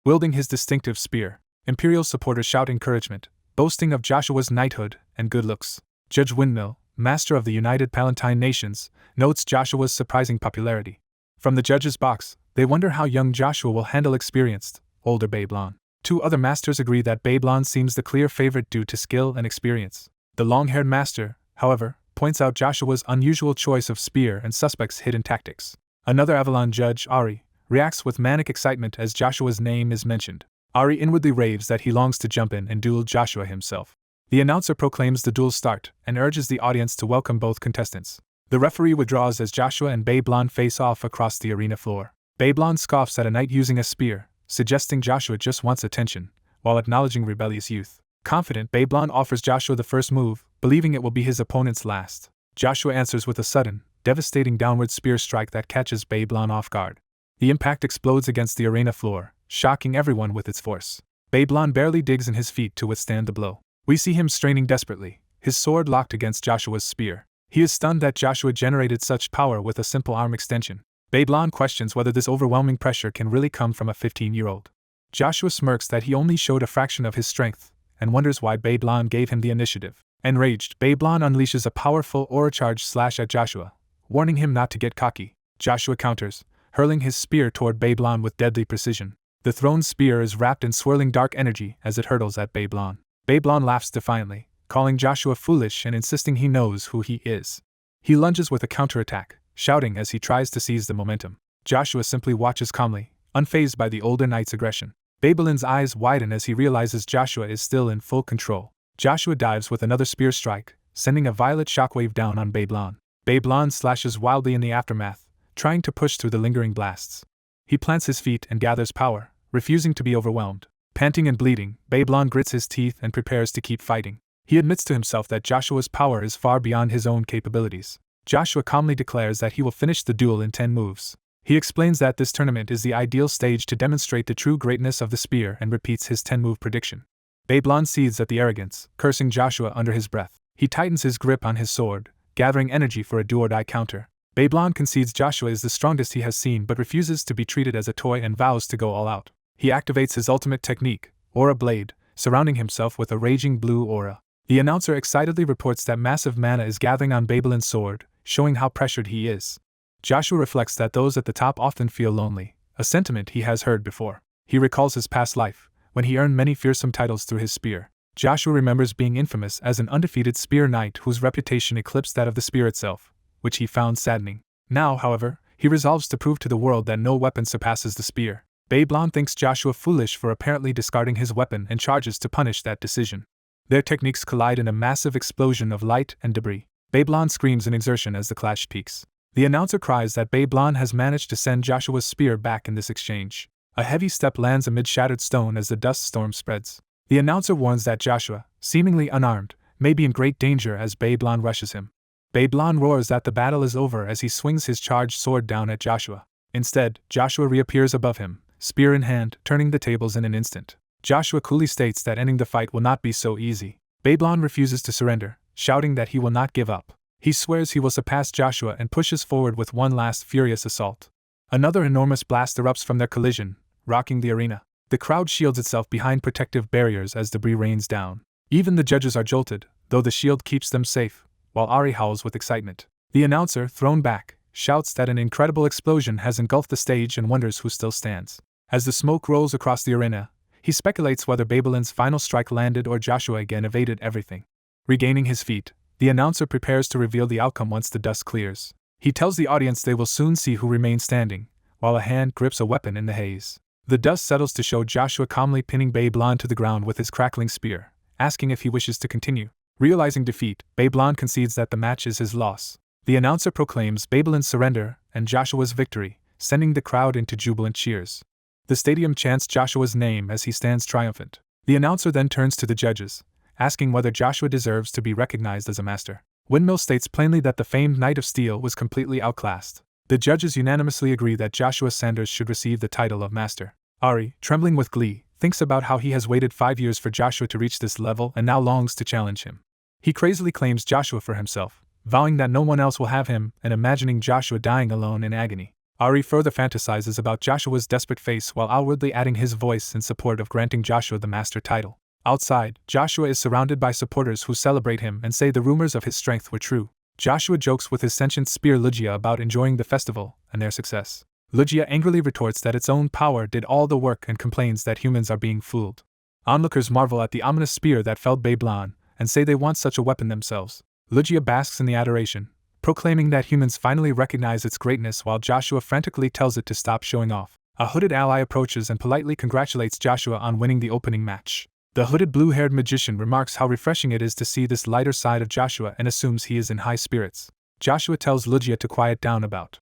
wielding his distinctive spear. Imperial supporters shout encouragement, boasting of Joshua's knighthood and good looks. Judge Windmill, master of the United Palatine Nations, notes Joshua's surprising popularity. From the judge's box, they wonder how young Joshua will handle experienced, older Babylon. 2 other masters agree that Babylon seems the clear favorite due to skill and experience. The long-haired master, however, points out Joshua's unusual choice of spear and suspects' hidden tactics. Another Avalon judge, Ari, reacts with manic excitement as Joshua's name is mentioned. Ari inwardly raves that he longs to jump in and duel Joshua himself. The announcer proclaims the duel start and urges the audience to welcome both contestants. The referee withdraws as Joshua and Babylon face off across the arena floor. Babylon scoffs at a knight using a spear, suggesting Joshua just wants attention, while acknowledging rebellious youth. Confident, Babylon offers Joshua the first move, believing it will be his opponent's last. Joshua answers with a sudden, devastating downward spear strike that catches Babylon off guard. The impact explodes against the arena floor, shocking everyone with its force. Babylon barely digs in his feet to withstand the blow. We see him straining desperately, his sword locked against Joshua's spear. He is stunned that Joshua generated such power with a simple arm extension. Babylon questions whether this overwhelming pressure can really come from a 15-year-old. Joshua smirks that he only showed a fraction of his strength, and wonders why Babylon gave him the initiative. Enraged, Babylon unleashes a powerful aura charge slash at Joshua, warning him not to get cocky. Joshua counters, hurling his spear toward Babylon with deadly precision. The thrown spear is wrapped in swirling dark energy as it hurtles at Babylon. Babylon laughs defiantly, calling Joshua foolish and insisting he knows who he is. He lunges with a counterattack, shouting as he tries to seize the momentum. Joshua simply watches calmly, unfazed by the older knight's aggression. Babylon's eyes widen as he realizes Joshua is still in full control. Joshua dives with another spear strike, sending a violet shockwave down on Babylon. Babylon slashes wildly in the aftermath, trying to push through the lingering blasts. He plants his feet and gathers power, refusing to be overwhelmed. Panting and bleeding, Babylon grits his teeth and prepares to keep fighting. He admits to himself that Joshua's power is far beyond his own capabilities. Joshua calmly declares that he will finish the duel in 10 moves. He explains that this tournament is the ideal stage to demonstrate the true greatness of the spear and repeats his 10-move prediction. Babylon seethes at the arrogance, cursing Joshua under his breath. He tightens his grip on his sword, gathering energy for a do-or-die counter. Babylon concedes Joshua is the strongest he has seen but refuses to be treated as a toy and vows to go all out. He activates his ultimate technique, Aura Blade, surrounding himself with a raging blue aura. The announcer excitedly reports that massive mana is gathering on Babylon's sword, showing how pressured he is. Joshua reflects that those at the top often feel lonely, a sentiment he has heard before. He recalls his past life, when he earned many fearsome titles through his spear. Joshua remembers being infamous as an undefeated spear knight whose reputation eclipsed that of the spear itself, which he found saddening. Now, however, he resolves to prove to the world that no weapon surpasses the spear. Babylon thinks Joshua foolish for apparently discarding his weapon and charges to punish that decision. Their techniques collide in a massive explosion of light and debris. Babylon screams in exertion as the clash peaks. The announcer cries that Babylon has managed to send Joshua's spear back in this exchange. A heavy step lands amid shattered stone as the dust storm spreads. The announcer warns that Joshua, seemingly unarmed, may be in great danger as Babylon rushes him. Babylon roars that the battle is over as he swings his charged sword down at Joshua. Instead, Joshua reappears above him, spear in hand, turning the tables in an instant. Joshua coolly states that ending the fight will not be so easy. Babylon refuses to surrender, shouting that he will not give up. He swears he will surpass Joshua and pushes forward with one last furious assault. Another enormous blast erupts from their collision, rocking the arena. The crowd shields itself behind protective barriers as debris rains down. Even the judges are jolted, though the shield keeps them safe, while Ari howls with excitement. The announcer, thrown back, shouts that an incredible explosion has engulfed the stage and wonders who still stands. As the smoke rolls across the arena, he speculates whether Babylon's final strike landed or Joshua again evaded everything. Regaining his feet, the announcer prepares to reveal the outcome once the dust clears. He tells the audience they will soon see who remains standing, while a hand grips a weapon in the haze. The dust settles to show Joshua calmly pinning Babylon to the ground with his crackling spear, asking if he wishes to continue. Realizing defeat, Babylon concedes that the match is his loss. The announcer proclaims Babylon's surrender and Joshua's victory, sending the crowd into jubilant cheers. The stadium chants Joshua's name as he stands triumphant. The announcer then turns to the judges, asking whether Joshua deserves to be recognized as a master. Windmill states plainly that the famed Knight of Steel was completely outclassed. The judges unanimously agree that Joshua Sanders should receive the title of master. Ari, trembling with glee, thinks about how he has waited 5 years for Joshua to reach this level and now longs to challenge him. He crazily claims Joshua for himself, vowing that no one else will have him and imagining Joshua dying alone in agony. Ari further fantasizes about Joshua's desperate face while outwardly adding his voice in support of granting Joshua the master title. Outside, Joshua is surrounded by supporters who celebrate him and say the rumors of his strength were true. Joshua jokes with his sentient spear Lucia about enjoying the festival and their success. Lucia angrily retorts that its own power did all the work and complains that humans are being fooled. Onlookers marvel at the ominous spear that felled Babylon and say they want such a weapon themselves. Lucia basks in the adoration, proclaiming that humans finally recognize its greatness while Joshua frantically tells it to stop showing off. A hooded ally approaches and politely congratulates Joshua on winning the opening match. The hooded blue-haired magician remarks how refreshing it is to see this lighter side of Joshua and assumes he is in high spirits. Joshua tells Lucia to quiet down about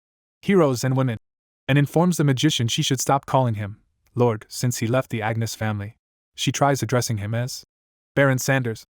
heroes and women, and informs the magician she should stop calling him Lord since he left the Agnes family. She tries addressing him as Baron Sanders,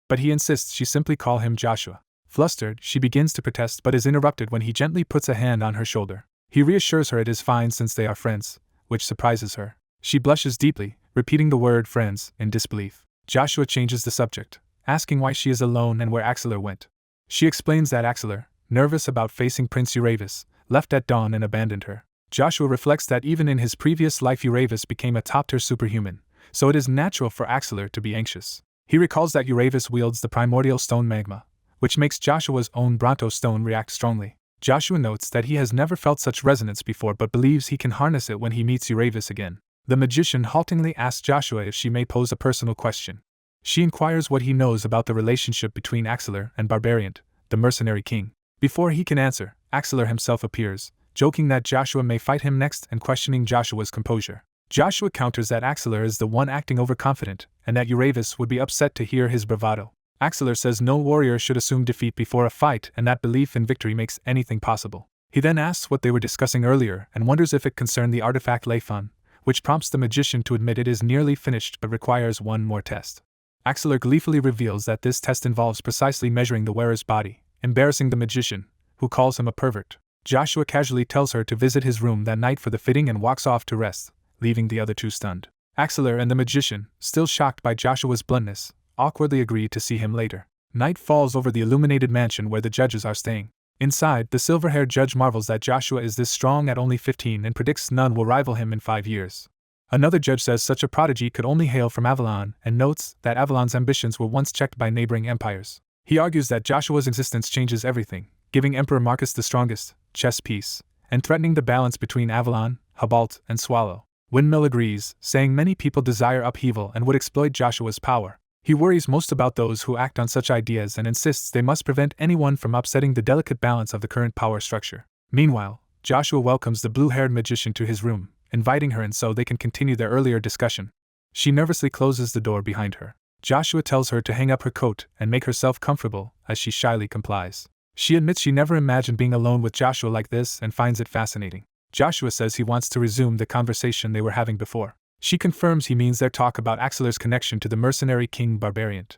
but he insists she simply call him Joshua. Flustered, she begins to protest but is interrupted when he gently puts a hand on her shoulder. He reassures her it is fine since they are friends, which surprises her. She blushes deeply, repeating the word friends in disbelief. Joshua changes the subject, asking why she is alone and where Axelar went. She explains that Axelar, nervous about facing Prince Uravis, left at dawn and abandoned her. Joshua reflects that even in his previous life Uravis became a top-tier superhuman, so it is natural for Axelar to be anxious. He recalls that Uravis wields the primordial stone magma, which makes Joshua's own Bronto stone react strongly. Joshua notes that he has never felt such resonance before but believes he can harness it when he meets Uravis again. The magician haltingly asks Joshua if she may pose a personal question. She inquires what he knows about the relationship between Axelar and Barbarian, the mercenary king. Before he can answer, Axelar himself appears, joking that Joshua may fight him next and questioning Joshua's composure. Joshua counters that Axelar is the one acting overconfident and that Uravis would be upset to hear his bravado. Axelar says no warrior should assume defeat before a fight and that belief in victory makes anything possible. He then asks what they were discussing earlier and wonders if it concerned the artifact Leifan, which prompts the magician to admit it is nearly finished but requires one more test. Axeler gleefully reveals that this test involves precisely measuring the wearer's body, embarrassing the magician, who calls him a pervert. Joshua casually tells her to visit his room that night for the fitting and walks off to rest, leaving the other two stunned. Axeler and the magician, still shocked by Joshua's bluntness, awkwardly agree to see him later. Night falls over the illuminated mansion where the judges are staying. Inside, the silver-haired judge marvels that Joshua is this strong at only 15 and predicts none will rival him in 5 years. Another judge says such a prodigy could only hail from Avalon and notes that Avalon's ambitions were once checked by neighboring empires. He argues that Joshua's existence changes everything, giving Emperor Marcus the strongest chess piece, and threatening the balance between Avalon, Hubalt, and Swallow. Windmill agrees, saying many people desire upheaval and would exploit Joshua's power. He worries most about those who act on such ideas and insists they must prevent anyone from upsetting the delicate balance of the current power structure. Meanwhile, Joshua welcomes the blue-haired magician to his room, inviting her in so they can continue their earlier discussion. She nervously closes the door behind her. Joshua tells her to hang up her coat and make herself comfortable, as she shyly complies. She admits she never imagined being alone with Joshua like this and finds it fascinating. Joshua says he wants to resume the conversation they were having before. She confirms he means their talk about Axeler's connection to the mercenary king Barbarian.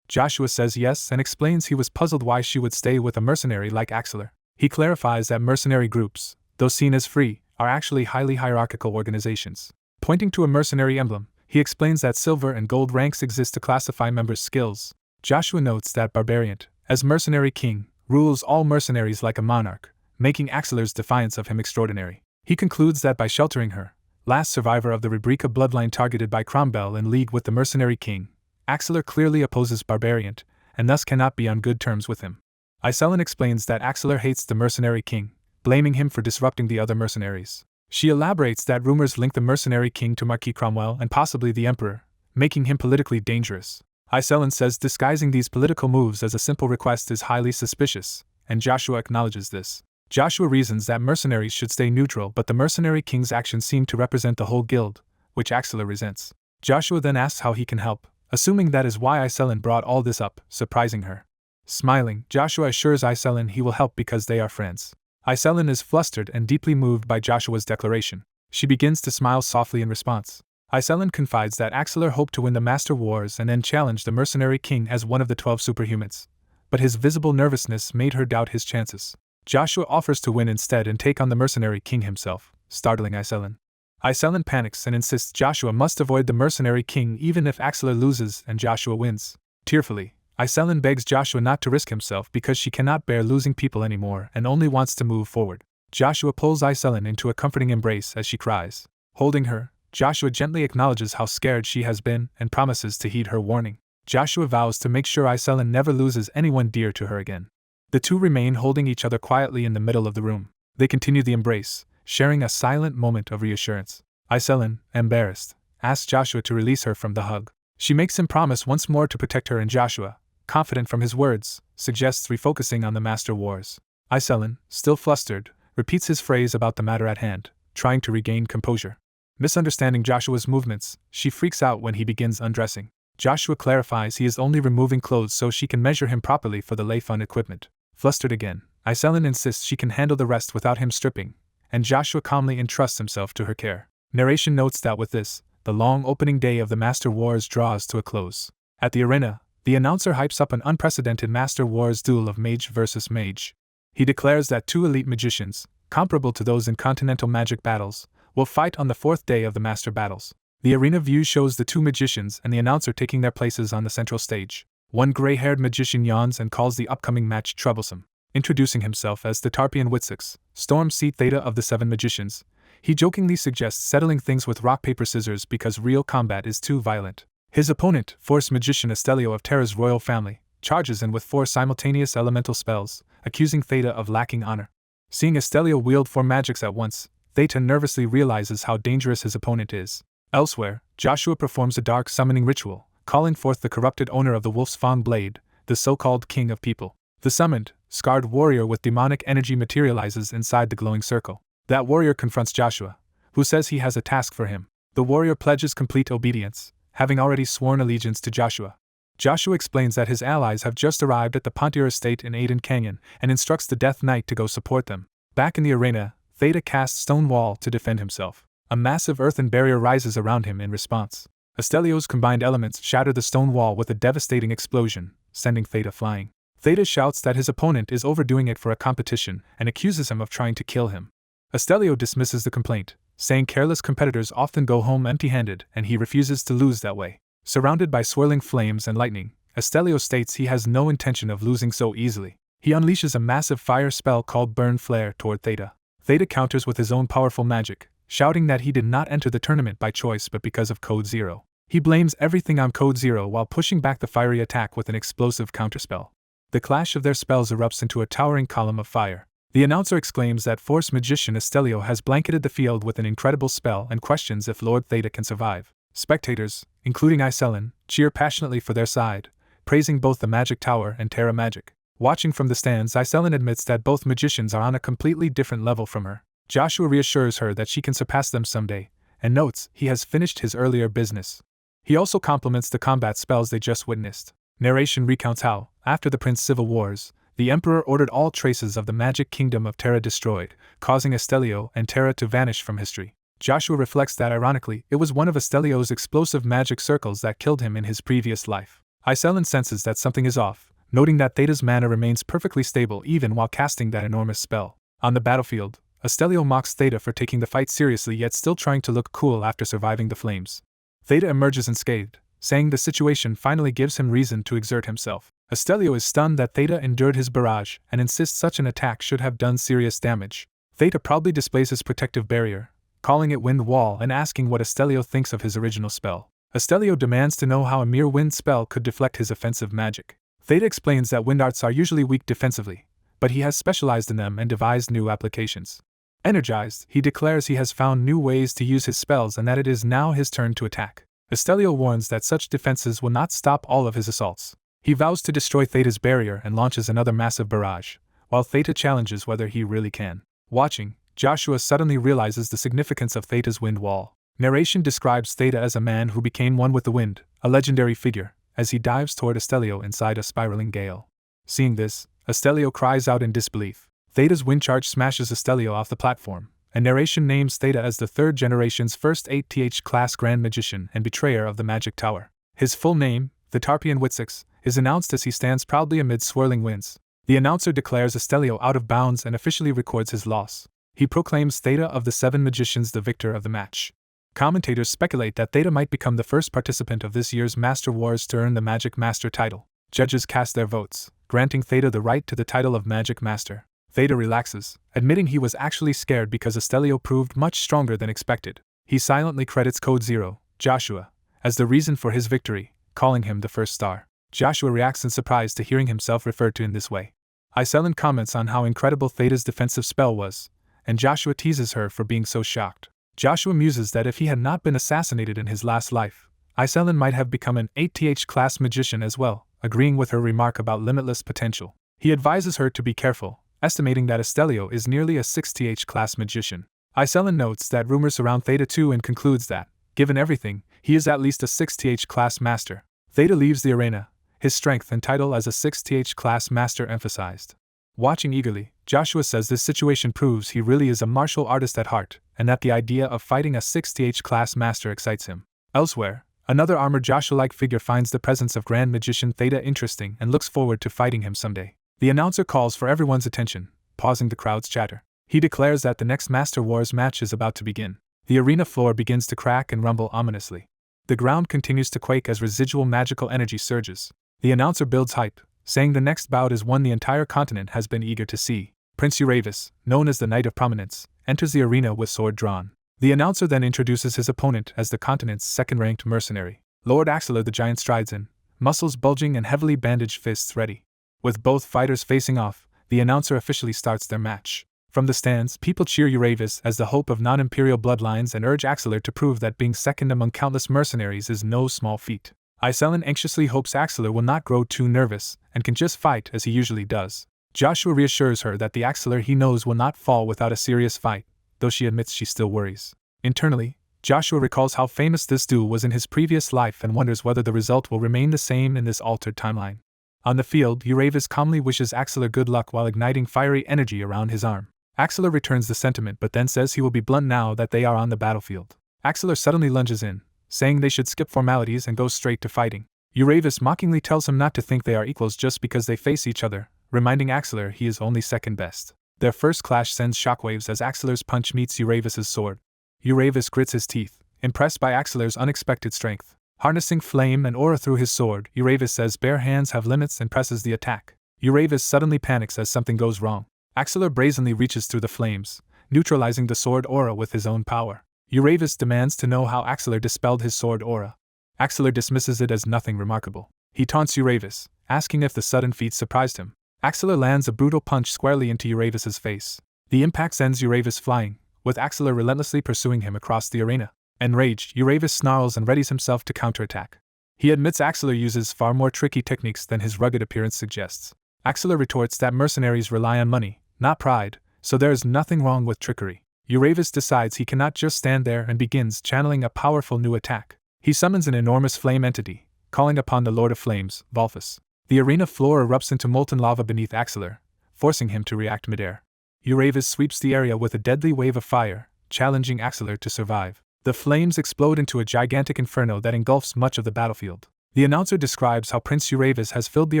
Joshua says yes and explains he was puzzled why she would stay with a mercenary like Axeler. He clarifies that mercenary groups, though seen as free, are actually highly hierarchical organizations. Pointing to a mercenary emblem, he explains that silver and gold ranks exist to classify members' skills. Joshua notes that Barbarian, as mercenary king, rules all mercenaries like a monarch, making Axeler's defiance of him extraordinary. He concludes that by sheltering her, last survivor of the Rebrica bloodline targeted by Cromwell in league with the mercenary king, Axeler clearly opposes Barbarian, and thus cannot be on good terms with him. Iselin explains that Axeler hates the mercenary king, blaming him for disrupting the other mercenaries. She elaborates that rumors link the mercenary king to Marquis Cromwell and possibly the emperor, making him politically dangerous. Iselin says disguising these political moves as a simple request is highly suspicious, and Joshua acknowledges this. Joshua reasons that mercenaries should stay neutral, but the mercenary king's actions seem to represent the whole guild, which Axeler resents. Joshua then asks how he can help, assuming that is why Iselin brought all this up, surprising her. Smiling, Joshua assures Iselin he will help because they are friends. Iselin is flustered and deeply moved by Joshua's declaration. She begins to smile softly in response. Iselin confides that Axeler hoped to win the Master Wars and then challenge the mercenary king as one of the 12 superhumans, but his visible nervousness made her doubt his chances. Joshua offers to win instead and take on the mercenary king himself, startling Iselin. Iselin panics and insists Joshua must avoid the mercenary king even if Axeler loses and Joshua wins. Tearfully, Iselin begs Joshua not to risk himself because she cannot bear losing people anymore and only wants to move forward. Joshua pulls Iselin into a comforting embrace as she cries. Holding her, Joshua gently acknowledges how scared she has been and promises to heed her warning. Joshua vows to make sure Iselin never loses anyone dear to her again. The two remain holding each other quietly in the middle of the room. They continue the embrace, sharing a silent moment of reassurance. Iselin, embarrassed, asks Joshua to release her from the hug. She makes him promise once more to protect her, and Joshua, confident from his words, suggests refocusing on the Master Wars. Iselin, still flustered, repeats his phrase about the matter at hand, trying to regain composure. Misunderstanding Joshua's movements, she freaks out when he begins undressing. Joshua clarifies he is only removing clothes so she can measure him properly for the lay fun equipment. Flustered again, Iselin insists she can handle the rest without him stripping, and Joshua calmly entrusts himself to her care. Narration notes that with this, the long opening day of the Master Wars draws to a close. At the arena, the announcer hypes up an unprecedented Master Wars duel of mage versus mage. He declares that 2 elite magicians, comparable to those in continental magic battles, will fight on the 4th day of the Master Battles. The arena view shows the 2 magicians and the announcer taking their places on the central stage. One gray-haired magician yawns and calls the upcoming match troublesome. Introducing himself as the Tarpian Witsix, Storm Seat Theta of the 7 magicians, he jokingly suggests settling things with rock-paper-scissors because real combat is too violent. His opponent, Force Magician Estelio of Terra's royal family, charges in with 4 simultaneous elemental spells, accusing Theta of lacking honor. Seeing Estelio wield 4 magics at once, Theta nervously realizes how dangerous his opponent is. Elsewhere, Joshua performs a dark summoning ritual, calling forth the corrupted owner of the Wolf's Fang Blade, the so-called King of People. The summoned, scarred warrior with demonic energy materializes inside the glowing circle. That warrior confronts Joshua, who says he has a task for him. The warrior pledges complete obedience, having already sworn allegiance to Joshua. Joshua explains that his allies have just arrived at the Pontier estate in Aiden Canyon and instructs the Death Knight to go support them. Back in the arena, Theta casts Stone Wall to defend himself. A massive earthen barrier rises around him in response. Astelio's combined elements shatter the stone wall with a devastating explosion, sending Theta flying. Theta shouts that his opponent is overdoing it for a competition and accuses him of trying to kill him. Astelio dismisses the complaint, saying careless competitors often go home empty-handed and he refuses to lose that way. Surrounded by swirling flames and lightning, Astelio states he has no intention of losing so easily. He unleashes a massive fire spell called Burn Flare toward Theta. Theta counters with his own powerful magic, shouting that he did not enter the tournament by choice but because of Code Zero. He blames everything on Code Zero while pushing back the fiery attack with an explosive counterspell. The clash of their spells erupts into a towering column of fire. The announcer exclaims that Force Magician Astelio has blanketed the field with an incredible spell and questions if Lord Theta can survive. Spectators, including Iselin, cheer passionately for their side, praising both the Magic Tower and Terra Magic. Watching from the stands, Iselin admits that both magicians are on a completely different level from her. Joshua reassures her that she can surpass them someday, and notes he has finished his earlier business. He also compliments the combat spells they just witnessed. Narration recounts how, after the Prince Civil Wars, the Emperor ordered all traces of the magic kingdom of Terra destroyed, causing Astelio and Terra to vanish from history. Joshua reflects that ironically, it was one of Astelio's explosive magic circles that killed him in his previous life. Iselin senses that something is off, noting that Theta's mana remains perfectly stable even while casting that enormous spell. On the battlefield, Astelio mocks Theta for taking the fight seriously yet still trying to look cool after surviving the flames. Theta emerges unscathed, saying the situation finally gives him reason to exert himself. Astelio is stunned that Theta endured his barrage and insists such an attack should have done serious damage. Theta proudly displays his protective barrier, calling it Wind Wall and asking what Astelio thinks of his original spell. Astelio demands to know how a mere wind spell could deflect his offensive magic. Theta explains that wind arts are usually weak defensively, but he has specialized in them and devised new applications. Energized, he declares he has found new ways to use his spells and that it is now his turn to attack. Astelio warns that such defenses will not stop all of his assaults. He vows to destroy Theta's barrier and launches another massive barrage, while Theta challenges whether he really can. Watching, Joshua suddenly realizes the significance of Theta's wind wall. Narration describes Theta as a man who became one with the wind, a legendary figure, as he dives toward Astelio inside a spiraling gale. Seeing this, Astelio cries out in disbelief. Theta's wind charge smashes Astelio off the platform, and narration names Theta as the third generation's first 8th class Grand Magician and Betrayer of the Magic Tower. His full name, the Tarpian Witsix, is announced as he stands proudly amid swirling winds. The announcer declares Astelio out of bounds and officially records his loss. He proclaims Theta of the 7 magicians the victor of the match. Commentators speculate that Theta might become the first participant of this year's Master Wars to earn the Magic Master title. Judges cast their votes, granting Theta the right to the title of Magic Master. Theta relaxes, admitting he was actually scared because Astelio proved much stronger than expected. He silently credits Code Zero, Joshua, as the reason for his victory, calling him the first star. Joshua reacts in surprise to hearing himself referred to in this way. Iselin comments on how incredible Theta's defensive spell was, and Joshua teases her for being so shocked. Joshua muses that if he had not been assassinated in his last life, Iselin might have become an 8th class magician as well, agreeing with her remark about limitless potential. He advises her to be careful, estimating that Astelio is nearly a 6th class magician. Iselin notes that rumors surround Theta too and concludes that, given everything, he is at least a 6th class master. Theta leaves the arena, his strength and title as a 6th class master emphasized. Watching eagerly, Joshua says this situation proves he really is a martial artist at heart, and that the idea of fighting a 6th class master excites him. Elsewhere, another armored Joshua-like figure finds the presence of Grand Magician Theta interesting and looks forward to fighting him someday. The announcer calls for everyone's attention, pausing the crowd's chatter. He declares that the next Master Wars match is about to begin. The arena floor begins to crack and rumble ominously. The ground continues to quake as residual magical energy surges. The announcer builds hype, saying the next bout is one the entire continent has been eager to see. Prince Uravis, known as the Knight of Prominence, enters the arena with sword drawn. The announcer then introduces his opponent as the continent's second-ranked mercenary. Lord Axelar the Giant strides in, muscles bulging and heavily bandaged fists ready. With both fighters facing off, the announcer officially starts their match. From the stands, people cheer Uravis as the hope of non-imperial bloodlines and urge Axelar to prove that being second among countless mercenaries is no small feat. Iselin anxiously hopes Axelar will not grow too nervous and can just fight as he usually does. Joshua reassures her that the Axelar he knows will not fall without a serious fight, though she admits she still worries. Internally, Joshua recalls how famous this duel was in his previous life and wonders whether the result will remain the same in this altered timeline. On the field, Uravis calmly wishes Axelar good luck while igniting fiery energy around his arm. Axelar returns the sentiment but then says he will be blunt now that they are on the battlefield. Axelar suddenly lunges in, saying they should skip formalities and go straight to fighting. Uravis mockingly tells him not to think they are equals just because they face each other, reminding Axelar he is only second best. Their first clash sends shockwaves as Axelar's punch meets Uravis's sword. Uravis grits his teeth, impressed by Axelar's unexpected strength. Harnessing flame and aura through his sword, Uravis says bare hands have limits and presses the attack. Uravis suddenly panics as something goes wrong. Axelar brazenly reaches through the flames, neutralizing the sword aura with his own power. Uravis demands to know how Axelar dispelled his sword aura. Axelar dismisses it as nothing remarkable. He taunts Uravis, asking if the sudden feat surprised him. Axelar lands a brutal punch squarely into Uravis's face. The impact sends Uravis flying, with Axelar relentlessly pursuing him across the arena. Enraged, Uravis snarls and readies himself to counterattack. He admits Axelar uses far more tricky techniques than his rugged appearance suggests. Axelar retorts that mercenaries rely on money, not pride, so there is nothing wrong with trickery. Uravis decides he cannot just stand there and begins channeling a powerful new attack. He summons an enormous flame entity, calling upon the Lord of Flames, Volfus. The arena floor erupts into molten lava beneath Axelar, forcing him to react midair. Uravis sweeps the area with a deadly wave of fire, challenging Axelar to survive. The flames explode into a gigantic inferno that engulfs much of the battlefield. The announcer describes how Prince Uravis has filled the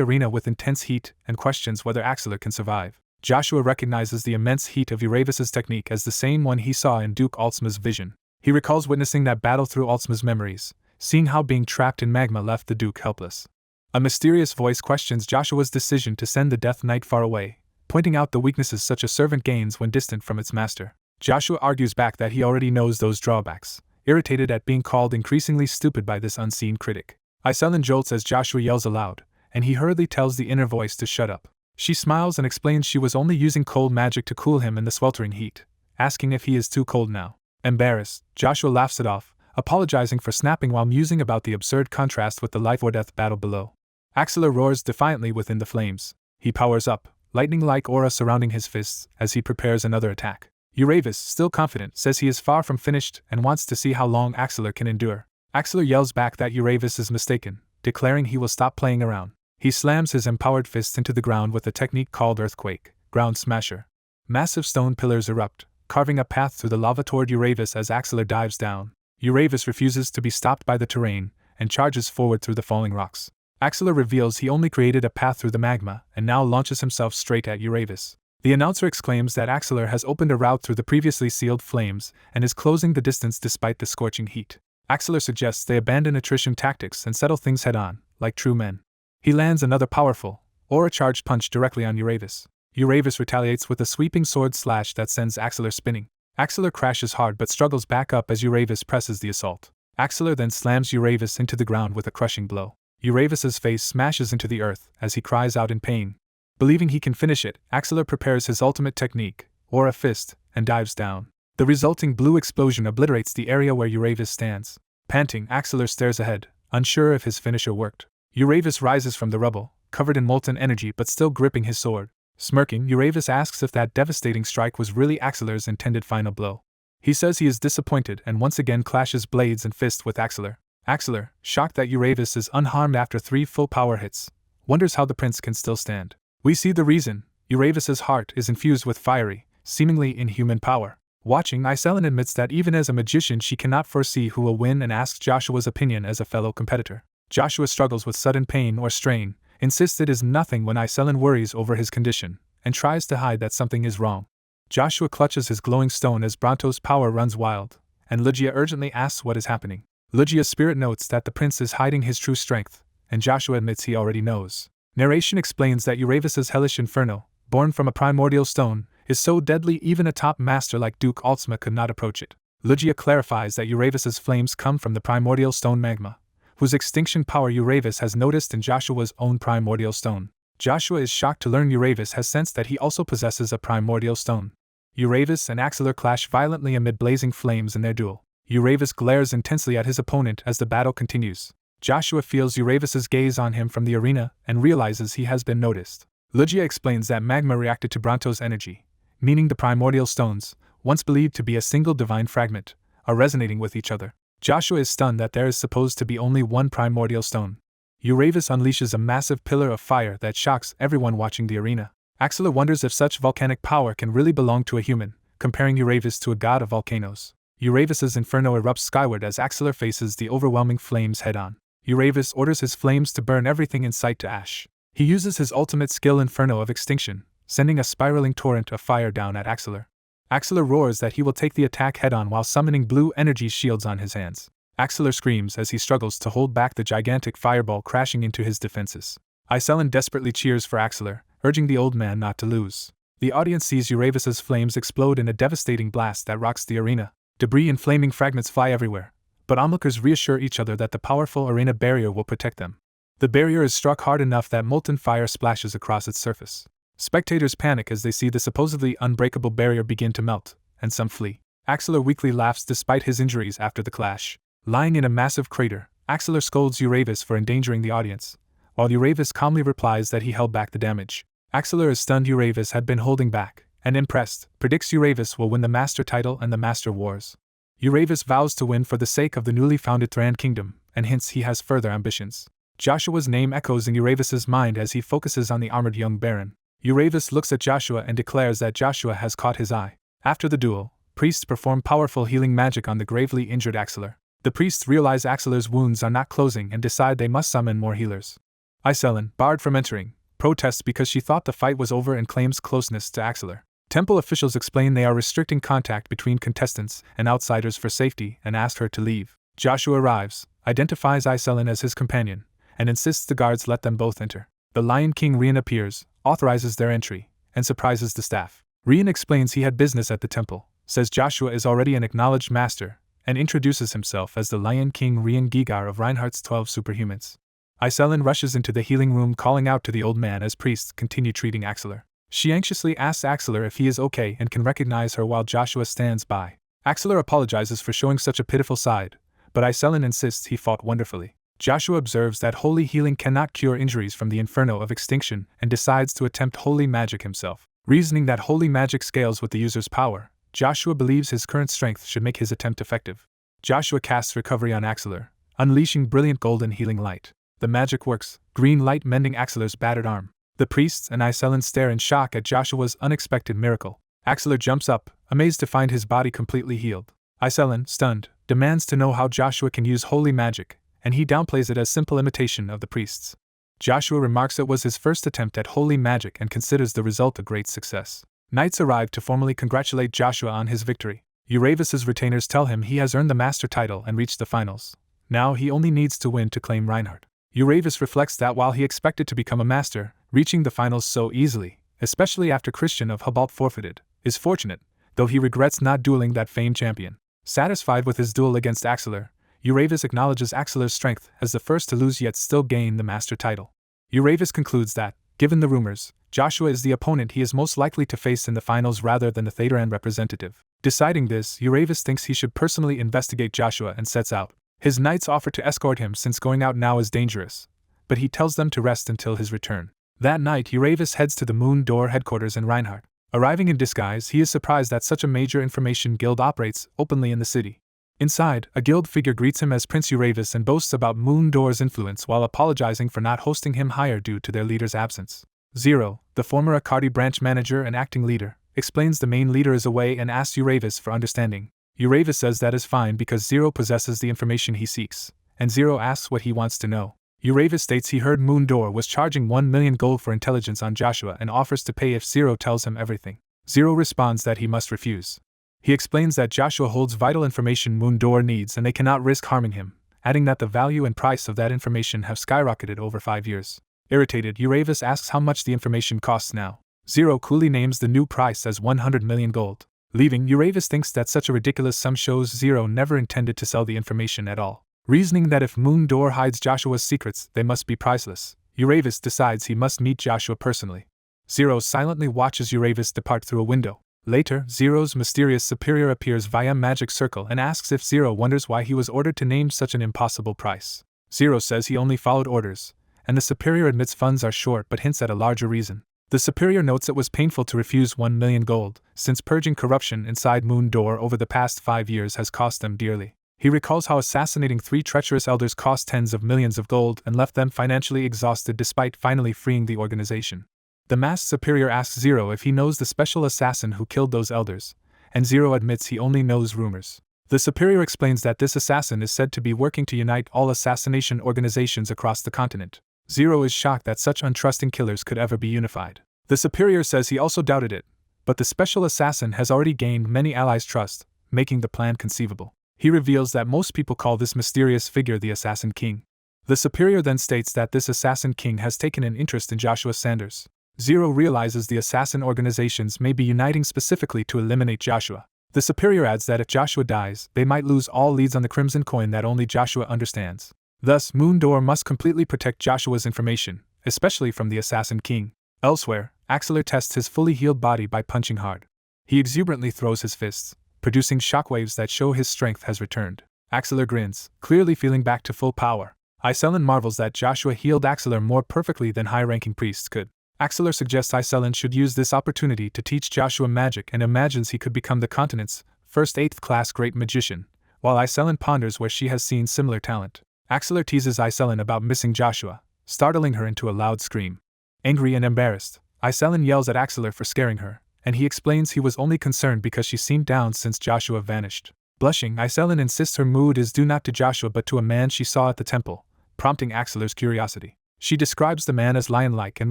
arena with intense heat and questions whether Axelar can survive. Joshua recognizes the immense heat of Uravis's technique as the same one he saw in Duke Altsma's vision. He recalls witnessing that battle through Altsma's memories, seeing how being trapped in magma left the Duke helpless. A mysterious voice questions Joshua's decision to send the Death Knight far away, pointing out the weaknesses such a servant gains when distant from its master. Joshua argues back that he already knows those drawbacks, irritated at being called increasingly stupid by this unseen critic. Iselin jolts as Joshua yells aloud, and he hurriedly tells the inner voice to shut up. She smiles and explains she was only using cold magic to cool him in the sweltering heat, asking if he is too cold now. Embarrassed, Joshua laughs it off, apologizing for snapping while musing about the absurd contrast with the life-or-death battle below. Axelar roars defiantly within the flames. He powers up, lightning-like aura surrounding his fists as he prepares another attack. Uravis, still confident, says he is far from finished and wants to see how long Axelar can endure. Axelar yells back that Uravis is mistaken, declaring he will stop playing around. He slams his empowered fist into the ground with a technique called Earthquake, Ground Smasher. Massive stone pillars erupt, carving a path through the lava toward Uravis as Axelar dives down. Uravis refuses to be stopped by the terrain and charges forward through the falling rocks. Axelar reveals he only created a path through the magma and now launches himself straight at Uravis. The announcer exclaims that Axelar has opened a route through the previously sealed flames and is closing the distance despite the scorching heat. Axelar suggests they abandon attrition tactics and settle things head-on, like true men. He lands another powerful, aura-charged punch directly on Uravis. Uravis retaliates with a sweeping sword slash that sends Axelar spinning. Axelar crashes hard but struggles back up as Uravis presses the assault. Axelar then slams Uravis into the ground with a crushing blow. Uravis's face smashes into the earth as he cries out in pain. Believing he can finish it, Axelar prepares his ultimate technique, Aura Fist, and dives down. The resulting blue explosion obliterates the area where Uravis stands. Panting, Axelar stares ahead, unsure if his finisher worked. Uravis rises from the rubble, covered in molten energy but still gripping his sword. Smirking, Uravis asks if that devastating strike was really Axelar's intended final blow. He says he is disappointed and once again clashes blades and fists with Axelar. Axelar, shocked that Uravis is unharmed after 3 full power hits, wonders how the prince can still stand. We see the reason. Uravis's heart is infused with fiery, seemingly inhuman power. Watching, Iselin admits that even as a magician she cannot foresee who will win and asks Joshua's opinion as a fellow competitor. Joshua struggles with sudden pain or strain, insists it is nothing when Iselin worries over his condition, and tries to hide that something is wrong. Joshua clutches his glowing stone as Bronto's power runs wild, and Lucia urgently asks what is happening. Lucia's spirit notes that the prince is hiding his true strength, and Joshua admits he already knows. Narration explains that Uravis's hellish inferno, born from a primordial stone, is so deadly even a top master like Duke Altsma could not approach it. Lucia clarifies that Uravis's flames come from the primordial stone magma, whose extinction power Uravis has noticed in Joshua's own primordial stone. Joshua is shocked to learn Uravis has sensed that he also possesses a primordial stone. Uravis and Axelar clash violently amid blazing flames in their duel. Uravis glares intensely at his opponent as the battle continues. Joshua feels Uravis's gaze on him from the arena and realizes he has been noticed. Lucia explains that magma reacted to Bronto's energy, meaning the primordial stones, once believed to be a single divine fragment, are resonating with each other. Joshua is stunned that there is supposed to be only one primordial stone. Uravis unleashes a massive pillar of fire that shocks everyone watching the arena. Axelar wonders if such volcanic power can really belong to a human, comparing Uravis to a god of volcanoes. Uravis's inferno erupts skyward as Axelar faces the overwhelming flames head-on. Uravis orders his flames to burn everything in sight to ash. He uses his ultimate skill Inferno of Extinction, sending a spiraling torrent of fire down at Axelar. Axelar roars that he will take the attack head-on while summoning blue energy shields on his hands. Axelar screams as he struggles to hold back the gigantic fireball crashing into his defenses. Iselin desperately cheers for Axelar, urging the old man not to lose. The audience sees Uravis's flames explode in a devastating blast that rocks the arena. Debris and flaming fragments fly everywhere, but onlookers reassure each other that the powerful arena barrier will protect them. The barrier is struck hard enough that molten fire splashes across its surface. Spectators panic as they see the supposedly unbreakable barrier begin to melt, and some flee. Axelar weakly laughs despite his injuries after the clash. Lying in a massive crater, Axelar scolds Uravis for endangering the audience, while Uravis calmly replies that he held back the damage. Axelar is stunned Uravis had been holding back, and impressed, predicts Uravis will win the Master title and the Master Wars. Uravis vows to win for the sake of the newly founded Thran Kingdom, and hints he has further ambitions. Joshua's name echoes in Uravis's mind as he focuses on the armored young baron. Uravis looks at Joshua and declares that Joshua has caught his eye. After the duel, priests perform powerful healing magic on the gravely injured Axelar. The priests realize Axelar's wounds are not closing and decide they must summon more healers. Iselin, barred from entering, protests because she thought the fight was over and claims closeness to Axelar. Temple officials explain they are restricting contact between contestants and outsiders for safety and ask her to leave. Joshua arrives, identifies Iselin as his companion, and insists the guards let them both enter. The Lion King Rian appears, authorizes their entry, and surprises the staff. Rian explains he had business at the temple, says Joshua is already an acknowledged master, and introduces himself as the Lion King Rian Gigar of Reinhardt's 12 superhumans. Iselin rushes into the healing room calling out to the old man as priests continue treating Axelar. She anxiously asks Axelar if he is okay and can recognize her while Joshua stands by. Axelar apologizes for showing such a pitiful side, but Iselin insists he fought wonderfully. Joshua observes that holy healing cannot cure injuries from the Inferno of Extinction and decides to attempt holy magic himself. Reasoning that holy magic scales with the user's power, Joshua believes his current strength should make his attempt effective. Joshua casts Recovery on Axelar, unleashing brilliant golden healing light. The magic works, green light mending Axelar's battered arm. The priests and Iselin stare in shock at Joshua's unexpected miracle. Axelar jumps up, amazed to find his body completely healed. Iselin, stunned, demands to know how Joshua can use holy magic, and he downplays it as simple imitation of the priests. Joshua remarks it was his first attempt at holy magic and considers the result a great success. Knights arrive to formally congratulate Joshua on his victory. Uravis's retainers tell him he has earned the master title and reached the finals. Now he only needs to win to claim Reinhardt. Uravis reflects that while he expected to become a master, reaching the finals so easily, especially after Christian of Hubalt forfeited, is fortunate, though he regrets not dueling that famed champion. Satisfied with his duel against Axelar, Uravis acknowledges Axelar's strength as the first to lose yet still gain the master title. Uravis concludes that, given the rumors, Joshua is the opponent he is most likely to face in the finals rather than the Theteran representative. Deciding this, Uravis thinks he should personally investigate Joshua and sets out. His knights offer to escort him since going out now is dangerous, but he tells them to rest until his return. That night, Uravis heads to the Moon Door headquarters in Reinhardt. Arriving in disguise, he is surprised that such a major information guild operates openly in the city. Inside, a guild figure greets him as Prince Uravis and boasts about Moon Door's influence while apologizing for not hosting him higher due to their leader's absence. Zero, the former Akadi branch manager and acting leader, explains the main leader is away and asks Uravis for understanding. Uravis says that is fine because Zero possesses the information he seeks, and Zero asks what he wants to know. Uravis states he heard Moon Door was charging 1 million gold for intelligence on Joshua and offers to pay if Zero tells him everything. Zero responds that he must refuse. He explains that Joshua holds vital information Moon Door needs and they cannot risk harming him, adding that the value and price of that information have skyrocketed over 5 years. Irritated, Uravis asks how much the information costs now. Zero coolly names the new price as 100 million gold. Leaving, Uravis thinks that such a ridiculous sum shows Zero never intended to sell the information at all. Reasoning that if Moon Door hides Joshua's secrets, they must be priceless, Uravis decides he must meet Joshua personally. Zero silently watches Uravis depart through a window. Later, Zero's mysterious superior appears via magic circle and asks if Zero wonders why he was ordered to name such an impossible price. Zero says he only followed orders, and the superior admits funds are short but hints at a larger reason. The superior notes it was painful to refuse 1 million gold, since purging corruption inside Moon Door over the past 5 years has cost them dearly. He recalls how assassinating 3 treacherous elders cost tens of millions of gold and left them financially exhausted despite finally freeing the organization. The masked superior asks Zero if he knows the special assassin who killed those elders, and Zero admits he only knows rumors. The superior explains that this assassin is said to be working to unite all assassination organizations across the continent. Zero is shocked that such untrusting killers could ever be unified. The superior says he also doubted it, but the special assassin has already gained many allies' trust, making the plan conceivable. He reveals that most people call this mysterious figure the Assassin King. The superior then states that this Assassin King has taken an interest in Joshua Sanders. Zero realizes the assassin organizations may be uniting specifically to eliminate Joshua. The superior adds that if Joshua dies, they might lose all leads on the Crimson Coin that only Joshua understands. Thus, Moondor must completely protect Joshua's information, especially from the Assassin King. Elsewhere, Axelar tests his fully healed body by punching hard. He exuberantly throws his fists, producing shockwaves that show his strength has returned. Axelar grins, clearly feeling back to full power. Iselin marvels that Joshua healed Axelar more perfectly than high-ranking priests could. Axelar suggests Iselin should use this opportunity to teach Joshua magic and imagines he could become the continent's first 8th-class great magician, while Iselin ponders where she has seen similar talent. Axelar teases Iselin about missing Joshua, startling her into a loud scream. Angry and embarrassed, Iselin yells at Axelar for scaring her, and he explains he was only concerned because she seemed down since Joshua vanished. Blushing, Iselin insists her mood is due not to Joshua but to a man she saw at the temple, prompting Axelar's curiosity. She describes the man as lion-like and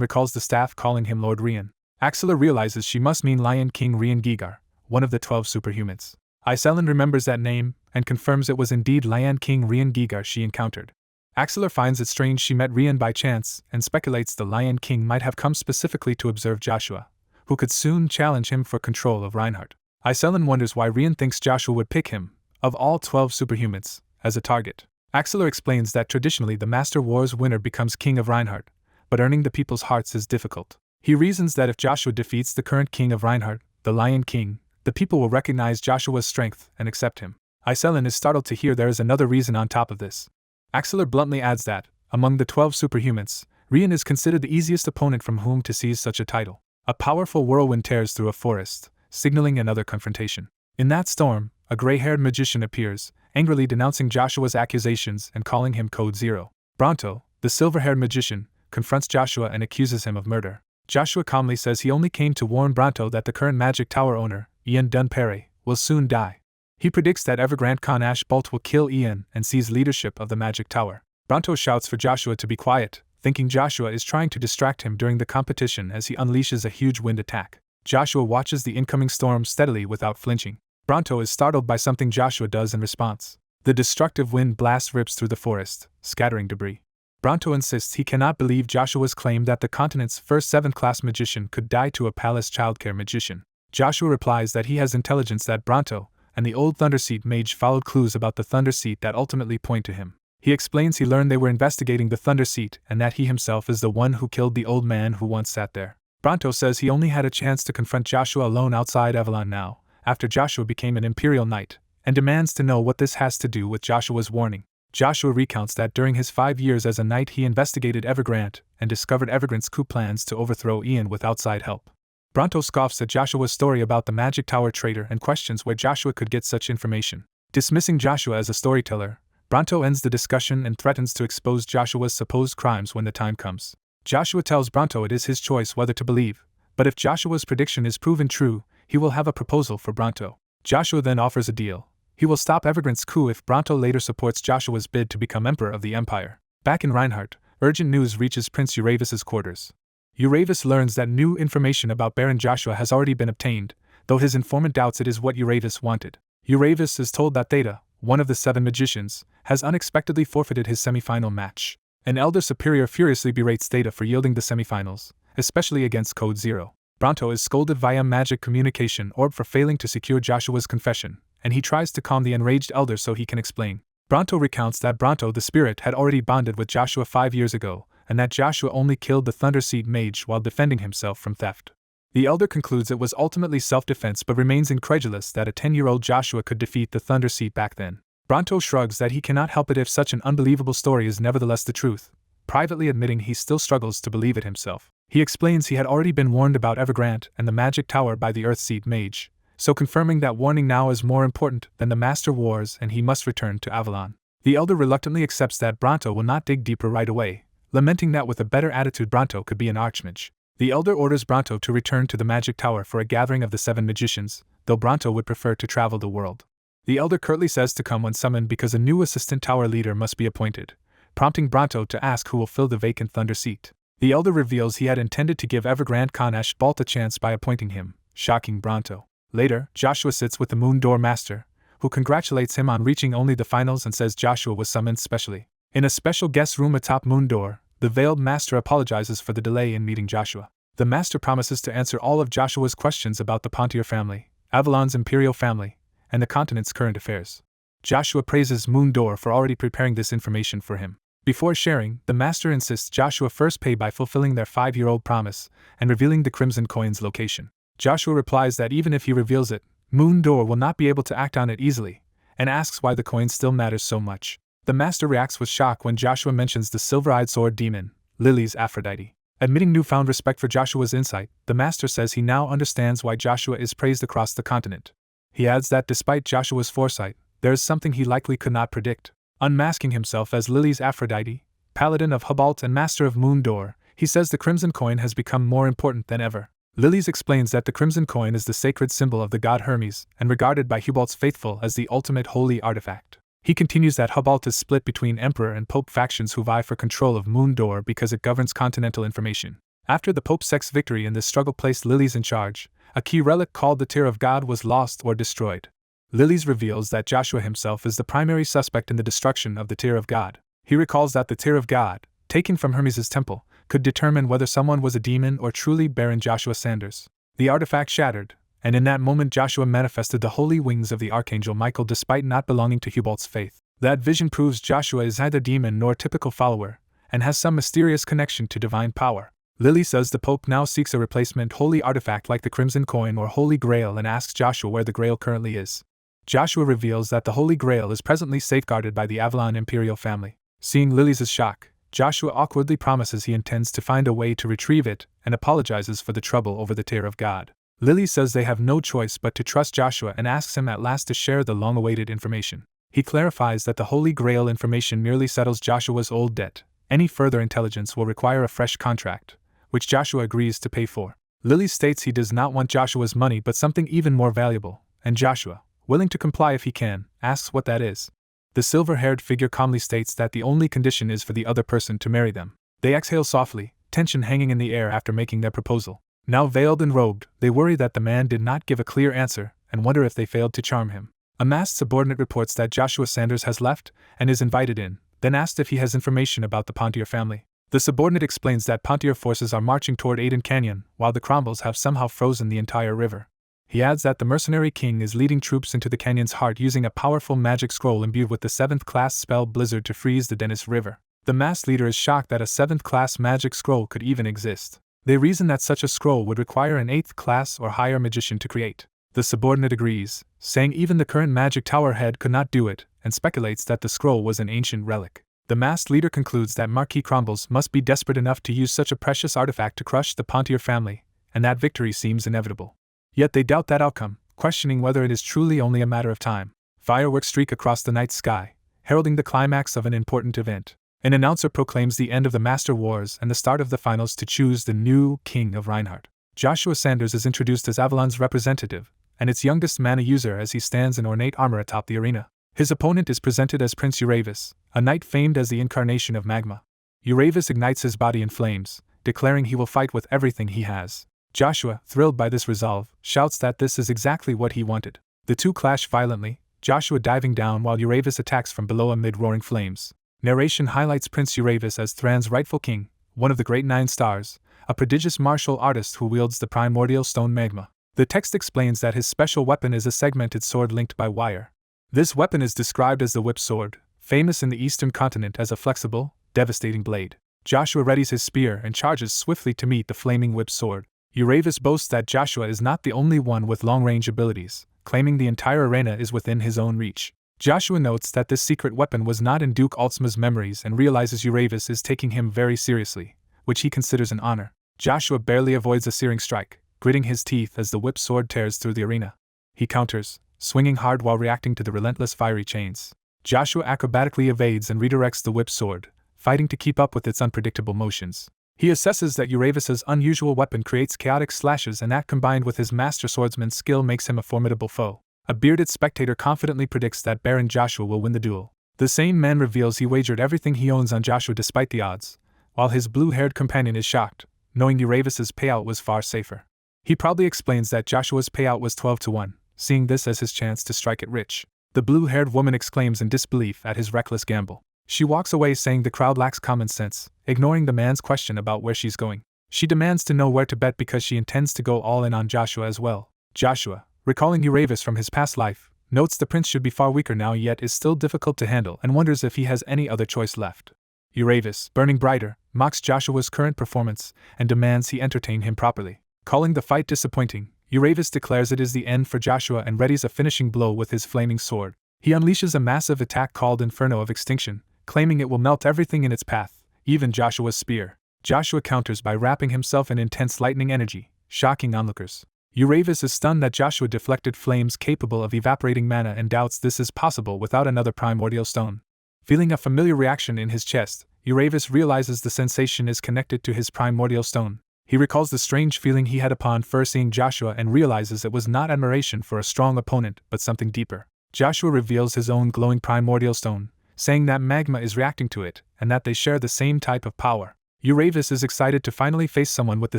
recalls the staff calling him Lord Rian. Axelar realizes she must mean Lion King Rian Gigar, one of the 12 superhumans. Iselin remembers that name, and confirms it was indeed Lion King Rian Gigar she encountered. Axelar finds it strange she met Rian by chance, and speculates the Lion King might have come specifically to observe Joshua, who could soon challenge him for control of Reinhardt. Iselin wonders why Rian thinks Joshua would pick him, of all 12 superhumans, as a target. Axelar explains that traditionally the Master War's winner becomes King of Reinhardt, but earning the people's hearts is difficult. He reasons that if Joshua defeats the current King of Reinhardt, the Lion King, the people will recognize Joshua's strength and accept him. Iselin is startled to hear there is another reason on top of this. Axelar bluntly adds that, among the 12 superhumans, Rian is considered the easiest opponent from whom to seize such a title. A powerful whirlwind tears through a forest, signaling another confrontation. In that storm, a gray-haired magician appears, angrily denouncing Joshua's accusations and calling him Code Zero. Bronto, the silver-haired magician, confronts Joshua and accuses him of murder. Joshua calmly says he only came to warn Bronto that the current Magic Tower owner, Ian Dunpere, will soon die. He predicts that Evergrande Khan Ashbolt will kill Ian and seize leadership of the Magic Tower. Bronto shouts for Joshua to be quiet, thinking Joshua is trying to distract him during the competition as he unleashes a huge wind attack. Joshua watches the incoming storm steadily without flinching. Bronto is startled by something Joshua does in response. The destructive wind blast rips through the forest, scattering debris. Bronto insists he cannot believe Joshua's claim that the continent's first 7th-class magician could die to a palace childcare magician. Joshua replies that he has intelligence that Bronto and the old Thunderseat mage followed clues about the Thunderseat that ultimately point to him. He explains he learned they were investigating the Thunderseat and that he himself is the one who killed the old man who once sat there. Bronto says he only had a chance to confront Joshua alone outside Avalon now, after Joshua became an Imperial Knight, and demands to know what this has to do with Joshua's warning. Joshua recounts that during his 5 years as a knight he investigated Evergrande and discovered Evergrande's coup plans to overthrow Ian with outside help. Bronto scoffs at Joshua's story about the Magic Tower traitor and questions where Joshua could get such information. Dismissing Joshua as a storyteller, Bronto ends the discussion and threatens to expose Joshua's supposed crimes when the time comes. Joshua tells Bronto it is his choice whether to believe, but if Joshua's prediction is proven true, he will have a proposal for Bronto. Joshua then offers a deal. He will stop Evergrande's coup if Bronto later supports Joshua's bid to become Emperor of the Empire. Back in Reinhardt, urgent news reaches Prince Uravis's quarters. Uravis learns that new information about Baron Joshua has already been obtained, though his informant doubts it is what Uravis wanted. Uravis is told that Theta, one of the 7 magicians, has unexpectedly forfeited his semifinal match. An elder superior furiously berates Theta for yielding the semifinals, especially against Code Zero. Bronto is scolded via magic communication orb for failing to secure Joshua's confession, and he tries to calm the enraged elder so he can explain. Bronto recounts that Bronto the Spirit had already bonded with Joshua 5 years ago, and that Joshua only killed the Thunderseat mage while defending himself from theft. The elder concludes it was ultimately self-defense but remains incredulous that a 10-year-old Joshua could defeat the Thunderseat back then. Bronto shrugs that he cannot help it if such an unbelievable story is nevertheless the truth, privately admitting he still struggles to believe it himself. He explains he had already been warned about Evergrande and the Magic Tower by the Earthseed mage, so confirming that warning now is more important than the Master Wars and he must return to Avalon. The elder reluctantly accepts that Bronto will not dig deeper right away, lamenting that with a better attitude Bronto could be an archmage. The elder orders Bronto to return to the magic tower for a gathering of the 7 magicians, though Bronto would prefer to travel the world. The elder curtly says to come when summoned because a new assistant tower leader must be appointed, prompting Bronto to ask who will fill the vacant thunder seat. The elder reveals he had intended to give Evergrande Khan Ashbalt a chance by appointing him, shocking Bronto. Later, Joshua sits with the Moon Door Master, who congratulates him on reaching only the finals and says Joshua was summoned specially. In a special guest room atop Moon Door, the Veiled Master apologizes for the delay in meeting Joshua. The Master promises to answer all of Joshua's questions about the Pontier family, Avalon's Imperial family, and the continent's current affairs. Joshua praises Moon Door for already preparing this information for him. Before sharing, the Master insists Joshua first pay by fulfilling their 5-year-old promise and revealing the Crimson Coin's location. Joshua replies that even if he reveals it, Moon Door will not be able to act on it easily, and asks why the coin still matters so much. The Master reacts with shock when Joshua mentions the silver-eyed sword demon, Lily's Aphrodite. Admitting newfound respect for Joshua's insight, the Master says he now understands why Joshua is praised across the continent. He adds that despite Joshua's foresight, there is something he likely could not predict. Unmasking himself as Lily's Aphrodite, Paladin of Hubalt and Master of Moon Door, he says the Crimson Coin has become more important than ever. Lily's explains that the Crimson Coin is the sacred symbol of the god Hermes and regarded by Hubalt's faithful as the ultimate holy artifact. He continues that Hubalt is split between Emperor and Pope factions who vie for control of Moon Door because it governs continental information. After the Pope's sex victory in this struggle placed Lily's in charge, a key relic called the Tear of God was lost or destroyed. Lily's reveals that Joshua himself is the primary suspect in the destruction of the Tear of God. He recalls that the Tear of God, taken from Hermes' temple, could determine whether someone was a demon or truly Baron Joshua Sanders. The artifact shattered, and in that moment Joshua manifested the holy wings of the Archangel Michael despite not belonging to Hubalt's faith. That vision proves Joshua is neither demon nor typical follower, and has some mysterious connection to divine power. Lily says the Pope now seeks a replacement holy artifact like the Crimson Coin or Holy Grail and asks Joshua where the Grail currently is. Joshua reveals that the Holy Grail is presently safeguarded by the Avalon Imperial family. Seeing Lily's shock, Joshua awkwardly promises he intends to find a way to retrieve it and apologizes for the trouble over the Tear of God. Lily says they have no choice but to trust Joshua and asks him at last to share the long-awaited information. He clarifies that the Holy Grail information merely settles Joshua's old debt. Any further intelligence will require a fresh contract, which Joshua agrees to pay for. Lily states he does not want Joshua's money but something even more valuable, and Joshua, willing to comply if he can, asks what that is. The silver-haired figure calmly states that the only condition is for the other person to marry them. They exhale softly, tension hanging in the air after making their proposal. Now veiled and robed, they worry that the man did not give a clear answer and wonder if they failed to charm him. A masked subordinate reports that Joshua Sanders has left and is invited in, then asked if he has information about the Pontier family. The subordinate explains that Pontier forces are marching toward Aden Canyon, while the Cromwells have somehow frozen the entire river. He adds that the mercenary king is leading troops into the canyon's heart using a powerful magic scroll imbued with the 7th-class spell Blizzard to freeze the Dennis River. The masked leader is shocked that a 7th-class magic scroll could even exist. They reason that such a scroll would require an 8th-class or higher magician to create. The subordinate agrees, saying even the current magic tower head could not do it, and speculates that the scroll was an ancient relic. The masked leader concludes that Marquis Cromwells must be desperate enough to use such a precious artifact to crush the Pontier family, and that victory seems inevitable. Yet they doubt that outcome, questioning whether it is truly only a matter of time. Fireworks streak across the night sky, heralding the climax of an important event. An announcer proclaims the end of the Master Wars and the start of the finals to choose the new King of Reinhardt. Joshua Sanders is introduced as Avalon's representative, and its youngest mana user as he stands in ornate armor atop the arena. His opponent is presented as Prince Uravis, a knight famed as the incarnation of magma. Uravis ignites his body in flames, declaring he will fight with everything he has. Joshua, thrilled by this resolve, shouts that this is exactly what he wanted. The two clash violently, Joshua diving down while Uravis attacks from below amid roaring flames. Narration highlights Prince Uravis as Thran's rightful king, one of the Great Nine Stars, a prodigious martial artist who wields the primordial stone magma. The text explains that his special weapon is a segmented sword linked by wire. This weapon is described as the whip sword, famous in the eastern continent as a flexible, devastating blade. Joshua readies his spear and charges swiftly to meet the flaming whip sword. Uravis boasts that Joshua is not the only one with long-range abilities, claiming the entire arena is within his own reach. Joshua notes that this secret weapon was not in Duke Altsma's memories and realizes Uravis is taking him very seriously, which he considers an honor. Joshua barely avoids a searing strike, gritting his teeth as the whip sword tears through the arena. He counters, swinging hard while reacting to the relentless fiery chains. Joshua acrobatically evades and redirects the whip sword, fighting to keep up with its unpredictable motions. He assesses that Euravus's unusual weapon creates chaotic slashes, and that combined with his master swordsman's skill makes him a formidable foe. A bearded spectator confidently predicts that Baron Joshua will win the duel. The same man reveals he wagered everything he owns on Joshua despite the odds, while his blue-haired companion is shocked, knowing Euravus's payout was far safer. He proudly explains that Joshua's payout was 12-1, seeing this as his chance to strike it rich. The blue-haired woman exclaims in disbelief at his reckless gamble. She walks away saying the crowd lacks common sense, ignoring the man's question about where she's going. She demands to know where to bet because she intends to go all in on Joshua as well. Joshua, recalling Euravus from his past life, notes the prince should be far weaker now yet is still difficult to handle and wonders if he has any other choice left. Euravus, burning brighter, mocks Joshua's current performance and demands he entertain him properly. Calling the fight disappointing, Euravus declares it is the end for Joshua and readies a finishing blow with his flaming sword. He unleashes a massive attack called Inferno of Extinction, claiming it will melt everything in its path, even Joshua's spear. Joshua counters by wrapping himself in intense lightning energy, shocking onlookers. Euravus is stunned that Joshua deflected flames capable of evaporating mana and doubts this is possible without another primordial stone. Feeling a familiar reaction in his chest, Euravus realizes the sensation is connected to his primordial stone. He recalls the strange feeling he had upon first seeing Joshua and realizes it was not admiration for a strong opponent but something deeper. Joshua reveals his own glowing primordial stone, saying that magma is reacting to it and that they share the same type of power. Euravus is excited to finally face someone with the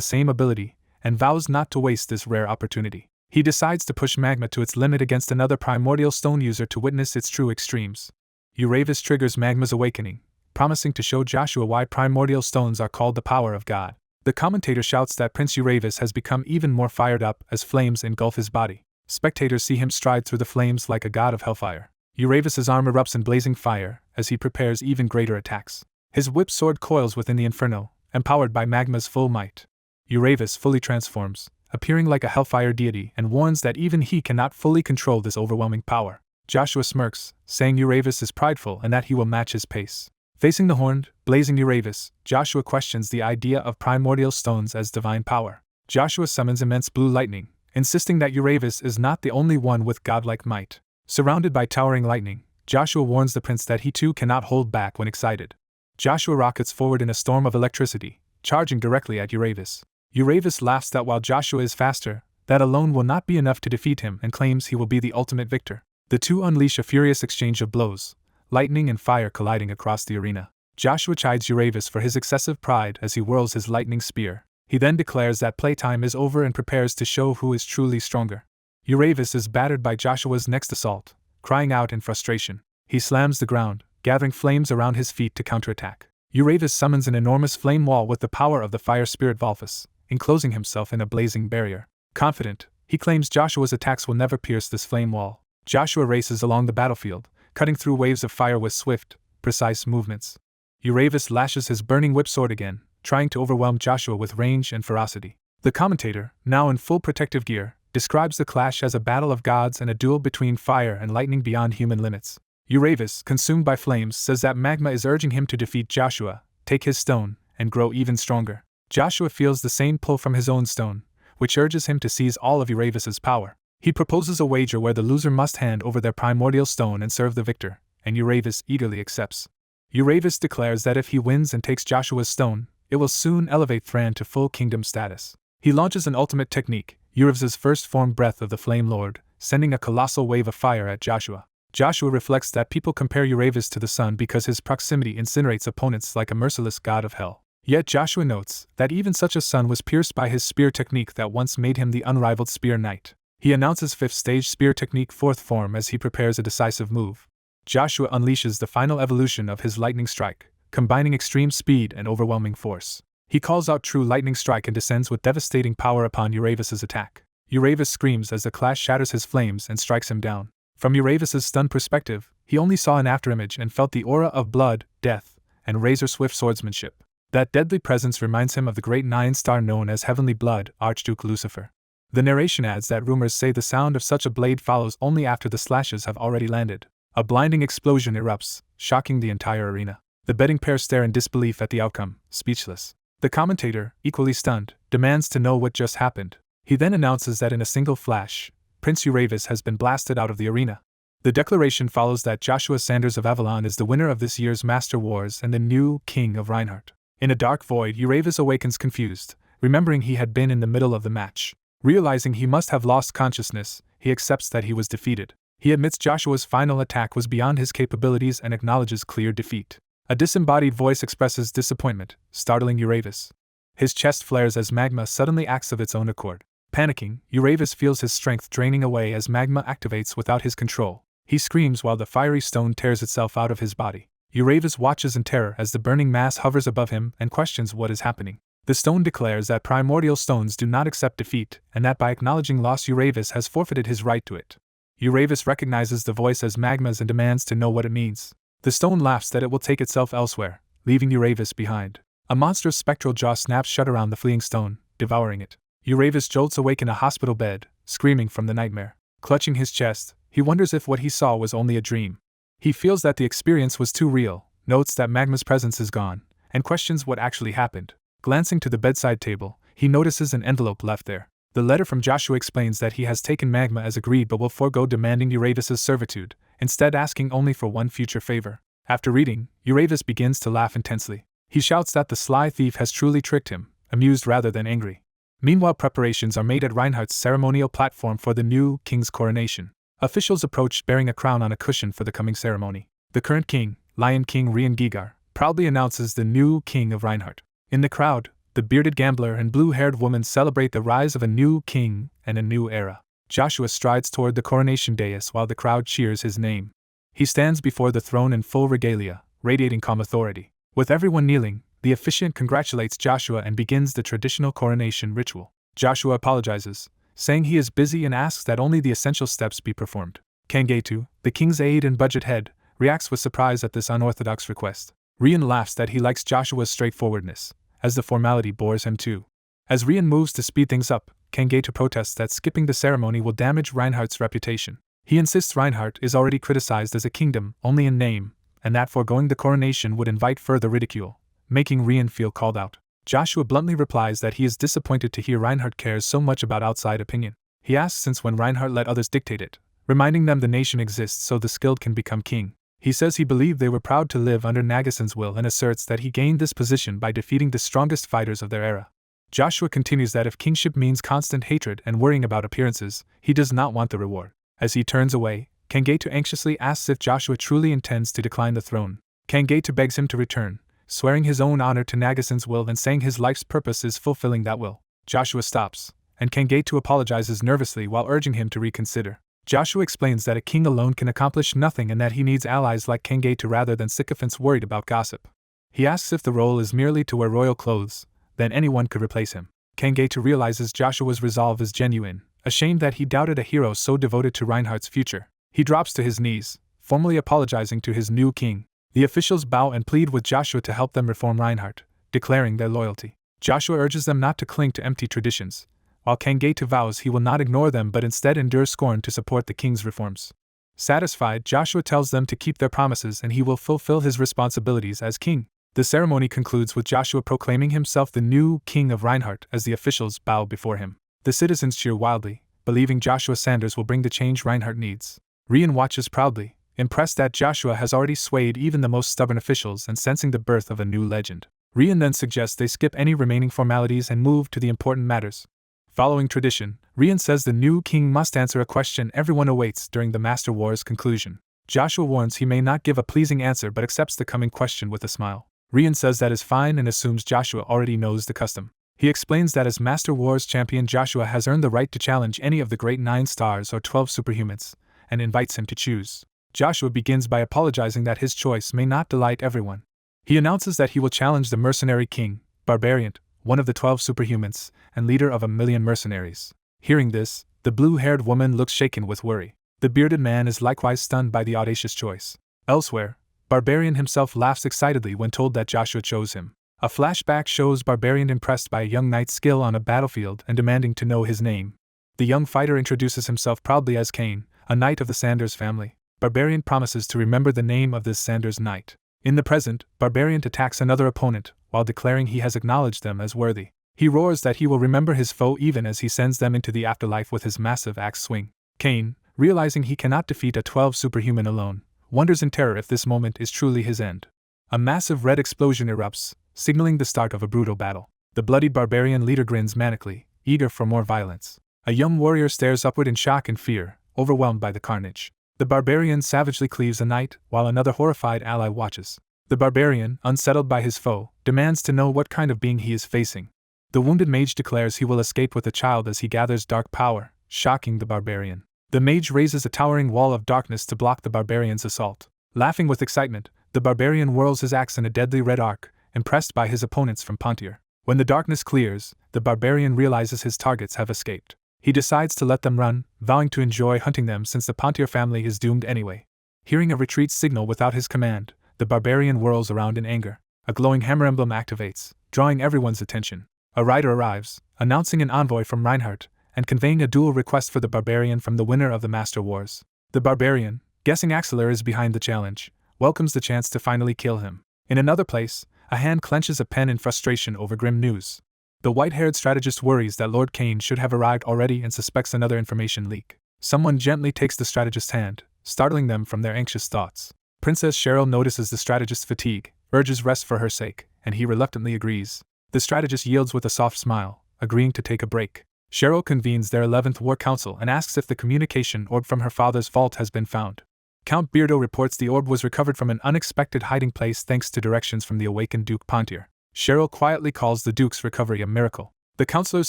same ability and vows not to waste this rare opportunity. He decides to push magma to its limit against another primordial stone user to witness its true extremes. Euravus triggers magma's awakening, promising to show Joshua why primordial stones are called the power of God. The commentator shouts that Prince Euravus has become even more fired up as flames engulf his body. Spectators see him stride through the flames like a god of hellfire. Euravus's arm erupts in blazing fire as he prepares even greater attacks. His whip sword coils within the inferno, empowered by magma's full might. Euravus fully transforms, appearing like a hellfire deity, and warns that even he cannot fully control this overwhelming power. Joshua smirks, saying Euravus is prideful and that he will match his pace. Facing the horned, blazing Euravus, Joshua questions the idea of primordial stones as divine power. Joshua summons immense blue lightning, insisting that Euravus is not the only one with godlike might. Surrounded by towering lightning, Joshua warns the prince that he too cannot hold back when excited. Joshua rockets forward in a storm of electricity, charging directly at Euravus. Euravus laughs that while Joshua is faster, that alone will not be enough to defeat him and claims he will be the ultimate victor. The two unleash a furious exchange of blows, lightning and fire colliding across the arena. Joshua chides Euravus for his excessive pride as he whirls his lightning spear. He then declares that playtime is over and prepares to show who is truly stronger. Euravus is battered by Joshua's next assault, crying out in frustration. He slams the ground, gathering flames around his feet to counterattack. Euravus summons an enormous flame wall with the power of the fire spirit Volphus, enclosing himself in a blazing barrier. Confident, he claims Joshua's attacks will never pierce this flame wall. Joshua races along the battlefield, cutting through waves of fire with swift, precise movements. Euravus lashes his burning whip sword again, trying to overwhelm Joshua with range and ferocity. The commentator, now in full protective gear, describes the clash as a battle of gods and a duel between fire and lightning beyond human limits. Euravus, consumed by flames, says that magma is urging him to defeat Joshua, take his stone, and grow even stronger. Joshua feels the same pull from his own stone, which urges him to seize all of Euravus's power. He proposes a wager where the loser must hand over their primordial stone and serve the victor, and Euravus eagerly accepts. Euravus declares that if he wins and takes Joshua's stone, it will soon elevate Thran to full kingdom status. He launches an ultimate technique, Euravus's first form breath of the Flame Lord, sending a colossal wave of fire at Joshua. Joshua reflects that people compare Euravus to the sun because his proximity incinerates opponents like a merciless god of hell. Yet Joshua notes that even such a sun was pierced by his spear technique that once made him the unrivaled spear knight. He announces 5th stage spear technique 4th form as he prepares a decisive move. Joshua unleashes the final evolution of his lightning strike, combining extreme speed and overwhelming force. He calls out true lightning strike and descends with devastating power upon Euravus's attack. Euravus screams as the clash shatters his flames and strikes him down. From Euravus's stunned perspective, he only saw an afterimage and felt the aura of blood, death, and razor-swift swordsmanship. That deadly presence reminds him of the great 9-star known as Heavenly Blood, Archduke Lucifer. The narration adds that rumors say the sound of such a blade follows only after the slashes have already landed. A blinding explosion erupts, shocking the entire arena. The betting pair stare in disbelief at the outcome, speechless. The commentator, equally stunned, demands to know what just happened. He then announces that in a single flash, Prince Euravus has been blasted out of the arena. The declaration follows that Joshua Sanders of Avalon is the winner of this year's Master Wars and the new King of Reinhardt. In a dark void, Uravis awakens confused, remembering he had been in the middle of the match. Realizing he must have lost consciousness, he accepts that he was defeated. He admits Joshua's final attack was beyond his capabilities and acknowledges clear defeat. A disembodied voice expresses disappointment, startling Uravis. His chest flares as magma suddenly acts of its own accord. Panicking, Uravis feels his strength draining away as magma activates without his control. He screams while the fiery stone tears itself out of his body. Uravis watches in terror as the burning mass hovers above him and questions what is happening. The stone declares that primordial stones do not accept defeat, and that by acknowledging loss Uravis has forfeited his right to it. Uravis recognizes the voice as magma's and demands to know what it means. The stone laughs that it will take itself elsewhere, leaving Uravis behind. A monstrous spectral jaw snaps shut around the fleeing stone, devouring it. Uravis jolts awake in a hospital bed, screaming from the nightmare. Clutching his chest, he wonders if what he saw was only a dream. He feels that the experience was too real, notes that magma's presence is gone, and questions what actually happened. Glancing to the bedside table, he notices an envelope left there. The letter from Joshua explains that he has taken magma as agreed but will forego demanding Uravis's servitude, instead asking only for one future favor. After reading, Uravis begins to laugh intensely. He shouts that the sly thief has truly tricked him, amused rather than angry. Meanwhile, preparations are made at Reinhardt's ceremonial platform for the new king's coronation. Officials approach bearing a crown on a cushion for the coming ceremony. The current king, Lion King Rian Gigar, proudly announces the new king of Reinhardt. In the crowd, the bearded gambler and blue-haired woman celebrate the rise of a new king and a new era. Joshua strides toward the coronation dais while the crowd cheers his name. He stands before the throne in full regalia, radiating calm authority. With everyone kneeling, the officiant congratulates Joshua and begins the traditional coronation ritual. Joshua apologizes, saying he is busy and asks that only the essential steps be performed. Kangetu, the king's aide and budget head, reacts with surprise at this unorthodox request. Rian laughs that he likes Joshua's straightforwardness, as the formality bores him too. As Rian moves to speed things up, Kangetu protests that skipping the ceremony will damage Reinhardt's reputation. He insists Reinhardt is already criticized as a kingdom only in name, and that foregoing the coronation would invite further ridicule, making Rian feel called out. Joshua bluntly replies that he is disappointed to hear Reinhardt cares so much about outside opinion. He asks since when Reinhardt let others dictate it, reminding them the nation exists so the skilled can become king. He says he believed they were proud to live under Nagason's will and asserts that he gained this position by defeating the strongest fighters of their era. Joshua continues that if kingship means constant hatred and worrying about appearances, he does not want the reward. As he turns away, Kangetu anxiously asks if Joshua truly intends to decline the throne. Kangetu begs him to return, swearing his own honor to Nagason's will and saying his life's purpose is fulfilling that will. Joshua stops, and Kangetu apologizes nervously while urging him to reconsider. Joshua explains that a king alone can accomplish nothing and that he needs allies like Kangetu rather than sycophants worried about gossip. He asks if the role is merely to wear royal clothes, then anyone could replace him. Kangetu realizes Joshua's resolve is genuine, ashamed that he doubted a hero so devoted to Reinhardt's future. He drops to his knees, formally apologizing to his new king. The officials bow and plead with Joshua to help them reform Reinhardt, declaring their loyalty. Joshua urges them not to cling to empty traditions, while Kangetu vows he will not ignore them but instead endure scorn to support the king's reforms. Satisfied, Joshua tells them to keep their promises and he will fulfill his responsibilities as king. The ceremony concludes with Joshua proclaiming himself the new king of Reinhardt as the officials bow before him. The citizens cheer wildly, believing Joshua Sanders will bring the change Reinhardt needs. Rian watches proudly, impressed that Joshua has already swayed even the most stubborn officials and sensing the birth of a new legend. Rian then suggests they skip any remaining formalities and move to the important matters. Following tradition, Rian says the new king must answer a question everyone awaits during the Master War's conclusion. Joshua warns he may not give a pleasing answer but accepts the coming question with a smile. Rian says that is fine and assumes Joshua already knows the custom. He explains that as Master War's champion Joshua has earned the right to challenge any of the great 9 stars or 12 superhumans, and invites him to choose. Joshua begins by apologizing that his choice may not delight everyone. He announces that he will challenge the mercenary king, Barbarian, one of the 12 superhumans, and leader of 1,000,000 mercenaries. Hearing this, the blue-haired woman looks shaken with worry. The bearded man is likewise stunned by the audacious choice. Elsewhere, Barbarian himself laughs excitedly when told that Joshua chose him. A flashback shows Barbarian impressed by a young knight's skill on a battlefield and demanding to know his name. The young fighter introduces himself proudly as Cain, a knight of the Sanders family. Barbarian promises to remember the name of this Sanders knight. In the present, Barbarian attacks another opponent, while declaring he has acknowledged them as worthy. He roars that he will remember his foe even as he sends them into the afterlife with his massive axe swing. Cain, realizing he cannot defeat a 12 superhuman alone, wonders in terror if this moment is truly his end. A massive red explosion erupts, signaling the start of a brutal battle. The bloodied barbarian leader grins manically, eager for more violence. A young warrior stares upward in shock and fear, overwhelmed by the carnage. The barbarian savagely cleaves a knight, while another horrified ally watches. The barbarian, unsettled by his foe, demands to know what kind of being he is facing. The wounded mage declares he will escape with the child as he gathers dark power, shocking the barbarian. The mage raises a towering wall of darkness to block the barbarian's assault. Laughing with excitement, the barbarian whirls his axe in a deadly red arc, impressed by his opponents from Pontier. When the darkness clears, the barbarian realizes his targets have escaped. He decides to let them run, vowing to enjoy hunting them since the Pontier family is doomed anyway. Hearing a retreat signal without his command, the barbarian whirls around in anger. A glowing hammer emblem activates, drawing everyone's attention. A rider arrives, announcing an envoy from Reinhardt, and conveying a duel request for the barbarian from the winner of the Master Wars. The barbarian, guessing Axelar is behind the challenge, welcomes the chance to finally kill him. In another place, a hand clenches a pen in frustration over grim news. The white-haired strategist worries that Lord Cain should have arrived already and suspects another information leak. Someone gently takes the strategist's hand, startling them from their anxious thoughts. Princess Cheryl notices the strategist's fatigue, urges rest for her sake, and he reluctantly agrees. The strategist yields with a soft smile, agreeing to take a break. Cheryl convenes their 11th War Council and asks if the communication orb from her father's vault has been found. Count Beardo reports the orb was recovered from an unexpected hiding place thanks to directions from the awakened Duke Pontier. Cheryl quietly calls the Duke's recovery a miracle. The councilors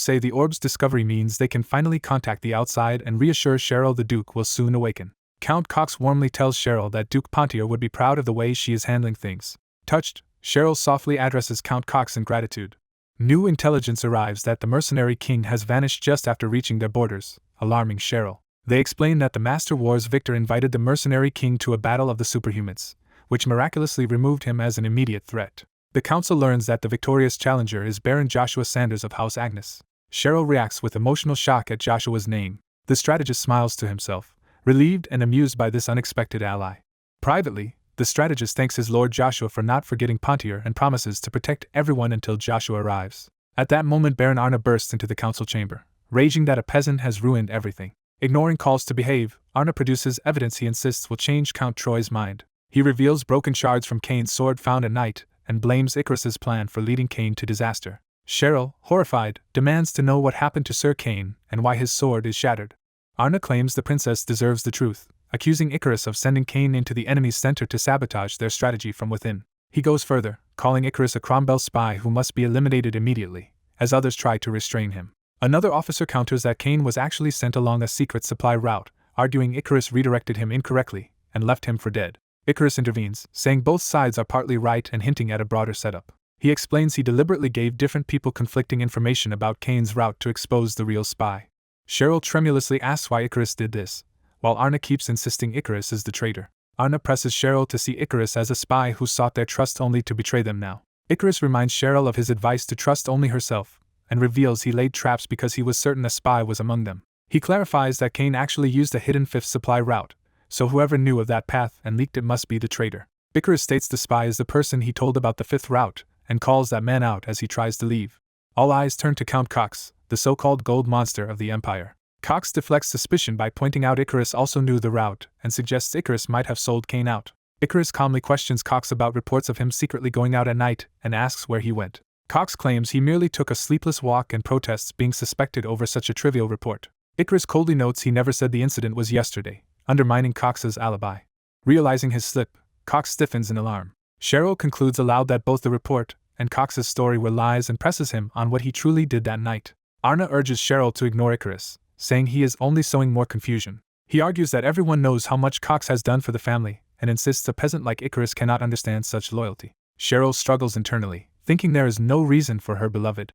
say the orb's discovery means they can finally contact the outside and reassures Cheryl the Duke will soon awaken. Count Cox warmly tells Cheryl that Duke Pontier would be proud of the way she is handling things. Touched, Cheryl softly addresses Count Cox in gratitude. New intelligence arrives that the mercenary king has vanished just after reaching their borders, alarming Cheryl. They explain that the Master Wars victor invited the mercenary king to a battle of the superhumans, which miraculously removed him as an immediate threat. The council learns that the victorious challenger is Baron Joshua Sanders of House Agnes. Cheryl reacts with emotional shock at Joshua's name. The strategist smiles to himself, relieved and amused by this unexpected ally. Privately, the strategist thanks his Lord Joshua for not forgetting Pontier and promises to protect everyone until Joshua arrives. At that moment Baron Arna bursts into the council chamber, raging that a peasant has ruined everything. Ignoring calls to behave, Arna produces evidence he insists will change Count Troy's mind. He reveals broken shards from Cain's sword found at night, and blames Icarus's plan for leading Cain to disaster. Cheryl, horrified, demands to know what happened to Sir Cain and why his sword is shattered. Arna claims the princess deserves the truth, accusing Icarus of sending Cain into the enemy's center to sabotage their strategy from within. He goes further, calling Icarus a Cromwell spy who must be eliminated immediately, as others try to restrain him. Another officer counters that Cain was actually sent along a secret supply route, arguing Icarus redirected him incorrectly and left him for dead. Icarus intervenes, saying both sides are partly right and hinting at a broader setup. He explains he deliberately gave different people conflicting information about Cain's route to expose the real spy. Cheryl tremulously asks why Icarus did this, while Arna keeps insisting Icarus is the traitor. Arna presses Cheryl to see Icarus as a spy who sought their trust only to betray them now. Icarus reminds Cheryl of his advice to trust only herself, and reveals he laid traps because he was certain a spy was among them. He clarifies that Cain actually used a hidden fifth supply route, so whoever knew of that path and leaked it must be the traitor. Icarus states the spy is the person he told about the fifth route, and calls that man out as he tries to leave. All eyes turn to Count Cox, the so-called gold monster of the Empire. Cox deflects suspicion by pointing out Icarus also knew the route, and suggests Icarus might have sold Cain out. Icarus calmly questions Cox about reports of him secretly going out at night, and asks where he went. Cox claims he merely took a sleepless walk and protests being suspected over such a trivial report. Icarus coldly notes he never said the incident was yesterday, undermining Cox's alibi. Realizing his slip, Cox stiffens in alarm. Cheryl concludes aloud that both the report and Cox's story were lies and presses him on what he truly did that night. Arna urges Cheryl to ignore Icarus, saying he is only sowing more confusion. He argues that everyone knows how much Cox has done for the family, and insists a peasant like Icarus cannot understand such loyalty. Cheryl struggles internally, thinking there is no reason for her beloved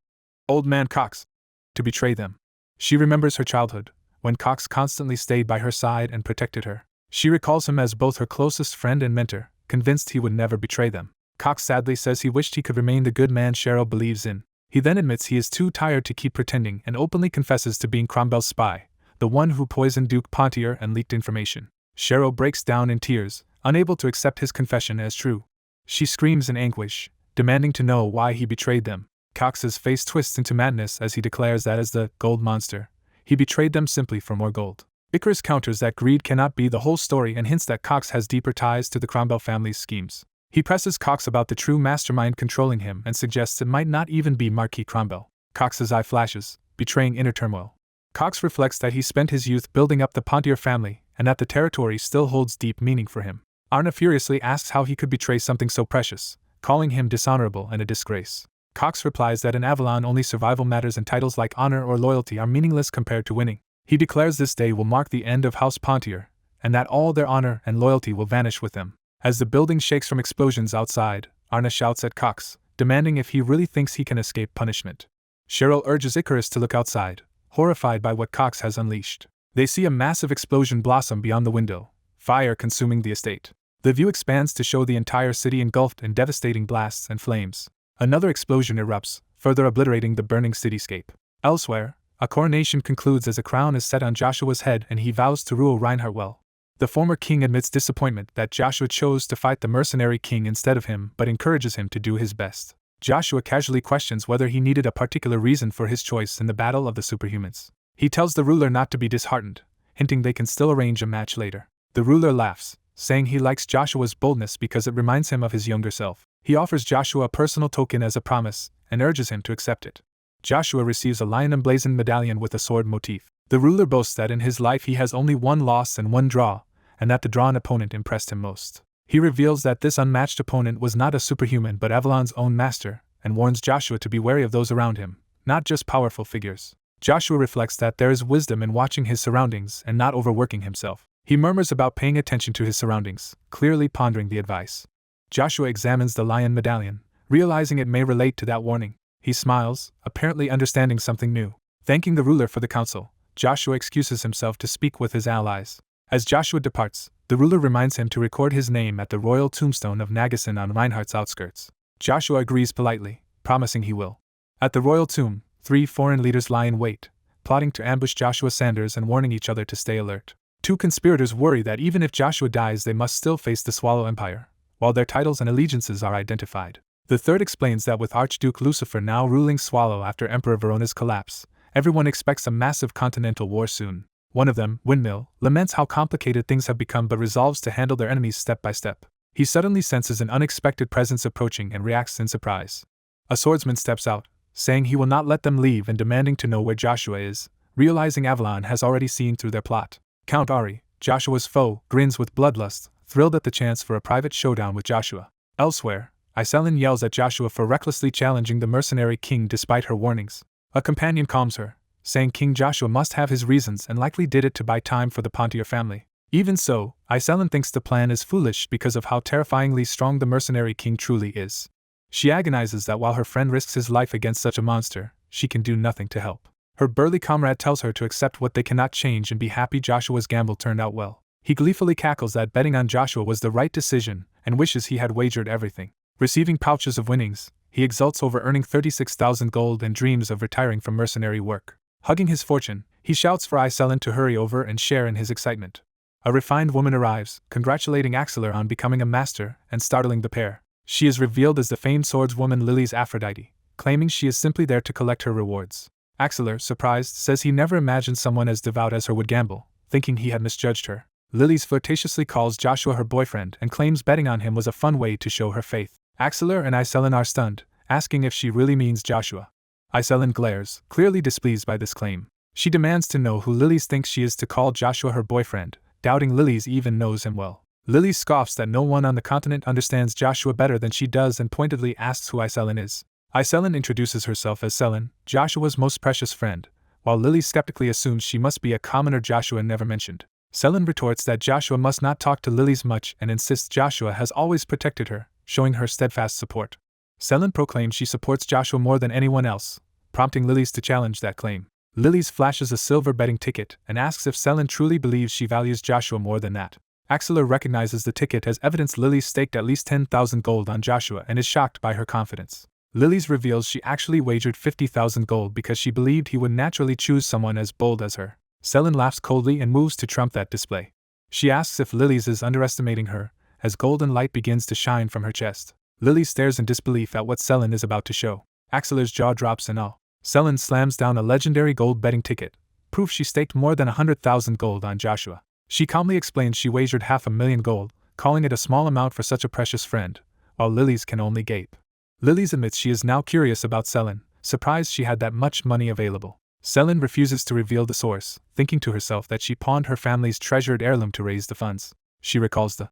old man Cox to betray them. She remembers her childhood, when Cox constantly stayed by her side and protected her. She recalls him as both her closest friend and mentor, convinced he would never betray them. Cox sadly says he wished he could remain the good man Cheryl believes in. He then admits he is too tired to keep pretending and openly confesses to being Cromwell's spy, the one who poisoned Duke Pontier and leaked information. Cheryl breaks down in tears, unable to accept his confession as true. She screams in anguish, demanding to know why he betrayed them. Cox's face twists into madness as he declares that as the gold monster, he betrayed them simply for more gold. Icarus counters that greed cannot be the whole story and hints that Cox has deeper ties to the Cromwell family's schemes. He presses Cox about the true mastermind controlling him and suggests it might not even be Marquis Cromwell. Cox's eye flashes, betraying inner turmoil. Cox reflects that he spent his youth building up the Pontier family and that the territory still holds deep meaning for him. Arna furiously asks how he could betray something so precious, calling him dishonorable and a disgrace. Cox replies that in Avalon only survival matters and titles like honor or loyalty are meaningless compared to winning. He declares this day will mark the end of House Pontier, and that all their honor and loyalty will vanish with them. As the building shakes from explosions outside, Arna shouts at Cox, demanding if he really thinks he can escape punishment. Cheryl urges Icarus to look outside, horrified by what Cox has unleashed. They see a massive explosion blossom beyond the window, fire consuming the estate. The view expands to show the entire city engulfed in devastating blasts and flames. Another explosion erupts, further obliterating the burning cityscape. Elsewhere, a coronation concludes as a crown is set on Joshua's head and he vows to rule Reinhardt well. The former king admits disappointment that Joshua chose to fight the mercenary king instead of him but encourages him to do his best. Joshua casually questions whether he needed a particular reason for his choice in the Battle of the Superhumans. He tells the ruler not to be disheartened, hinting they can still arrange a match later. The ruler laughs, saying he likes Joshua's boldness because it reminds him of his younger self. He offers Joshua a personal token as a promise and urges him to accept it. Joshua receives a lion emblazoned medallion with a sword motif. The ruler boasts that in his life he has only one loss and one draw, and that the drawn opponent impressed him most. He reveals that this unmatched opponent was not a superhuman but Avalon's own master, and warns Joshua to be wary of those around him, not just powerful figures. Joshua reflects that there is wisdom in watching his surroundings and not overworking himself. He murmurs about paying attention to his surroundings, clearly pondering the advice. Joshua examines the lion medallion, realizing it may relate to that warning. He smiles, apparently understanding something new. Thanking the ruler for the counsel, Joshua excuses himself to speak with his allies. As Joshua departs, the ruler reminds him to record his name at the royal tombstone of Nagasan on Reinhardt's outskirts. Joshua agrees politely, promising he will. At the royal tomb, 3 foreign leaders lie in wait, plotting to ambush Joshua Sanders and warning each other to stay alert. 2 conspirators worry that even if Joshua dies they must still face the Swallow Empire, while their titles and allegiances are identified. The third explains that with Archduke Lucifer now ruling Swallow after Emperor Verona's collapse, everyone expects a massive continental war soon. One of them, Windmill, laments how complicated things have become but resolves to handle their enemies step by step. He suddenly senses an unexpected presence approaching and reacts in surprise. A swordsman steps out, saying he will not let them leave and demanding to know where Joshua is, realizing Avalon has already seen through their plot. Count Ari, Joshua's foe, grins with bloodlust, thrilled at the chance for a private showdown with Joshua. Elsewhere, Iselin yells at Joshua for recklessly challenging the mercenary king despite her warnings. A companion calms her, saying King Joshua must have his reasons and likely did it to buy time for the Pontier family. Even so, Iselin thinks the plan is foolish because of how terrifyingly strong the mercenary king truly is. She agonizes that while her friend risks his life against such a monster, she can do nothing to help. Her burly comrade tells her to accept what they cannot change and be happy Joshua's gamble turned out well. He gleefully cackles that betting on Joshua was the right decision and wishes he had wagered everything. Receiving pouches of winnings, he exults over earning 36,000 gold and dreams of retiring from mercenary work. Hugging his fortune, he shouts for Iselin to hurry over and share in his excitement. A refined woman arrives, congratulating Axelar on becoming a master and startling the pair. She is revealed as the famed swordswoman Lily's Aphrodite, claiming she is simply there to collect her rewards. Axelar, surprised, says he never imagined someone as devout as her would gamble, thinking he had misjudged her. Lily's flirtatiously calls Joshua her boyfriend and claims betting on him was a fun way to show her faith. Axelar and Iselin are stunned, asking if she really means Joshua. Iselin glares, clearly displeased by this claim. She demands to know who Lily's thinks she is to call Joshua her boyfriend, doubting Lily's even knows him well. Lily scoffs that no one on the continent understands Joshua better than she does and pointedly asks who Iselin is. Iselin introduces herself as Selin, Joshua's most precious friend, while Lily skeptically assumes she must be a commoner Joshua never mentioned. Selin retorts that Joshua must not talk to Lily's much and insists Joshua has always protected her, showing her steadfast support. Selin proclaims she supports Joshua more than anyone else, prompting Lily's to challenge that claim. Lily's flashes a silver betting ticket and asks if Selin truly believes she values Joshua more than that. Axelar recognizes the ticket as evidence Lily staked at least 10,000 gold on Joshua and is shocked by her confidence. Lily's reveals she actually wagered 50,000 gold because she believed he would naturally choose someone as bold as her. Selin laughs coldly and moves to trump that display. She asks if Lily's is underestimating her, as golden light begins to shine from her chest. Lily stares in disbelief at what Selin is about to show. Axelar's jaw drops in awe. Selin slams down a legendary gold betting ticket, proof she staked more than 100,000 gold on Joshua. She calmly explains she wagered 500,000 gold, calling it a small amount for such a precious friend, while Lily's can only gape. Lily's admits she is now curious about Selin, surprised she had that much money available. Selin refuses to reveal the source, thinking to herself that she pawned her family's treasured heirloom to raise the funds. She recalls the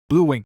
Blue Wing,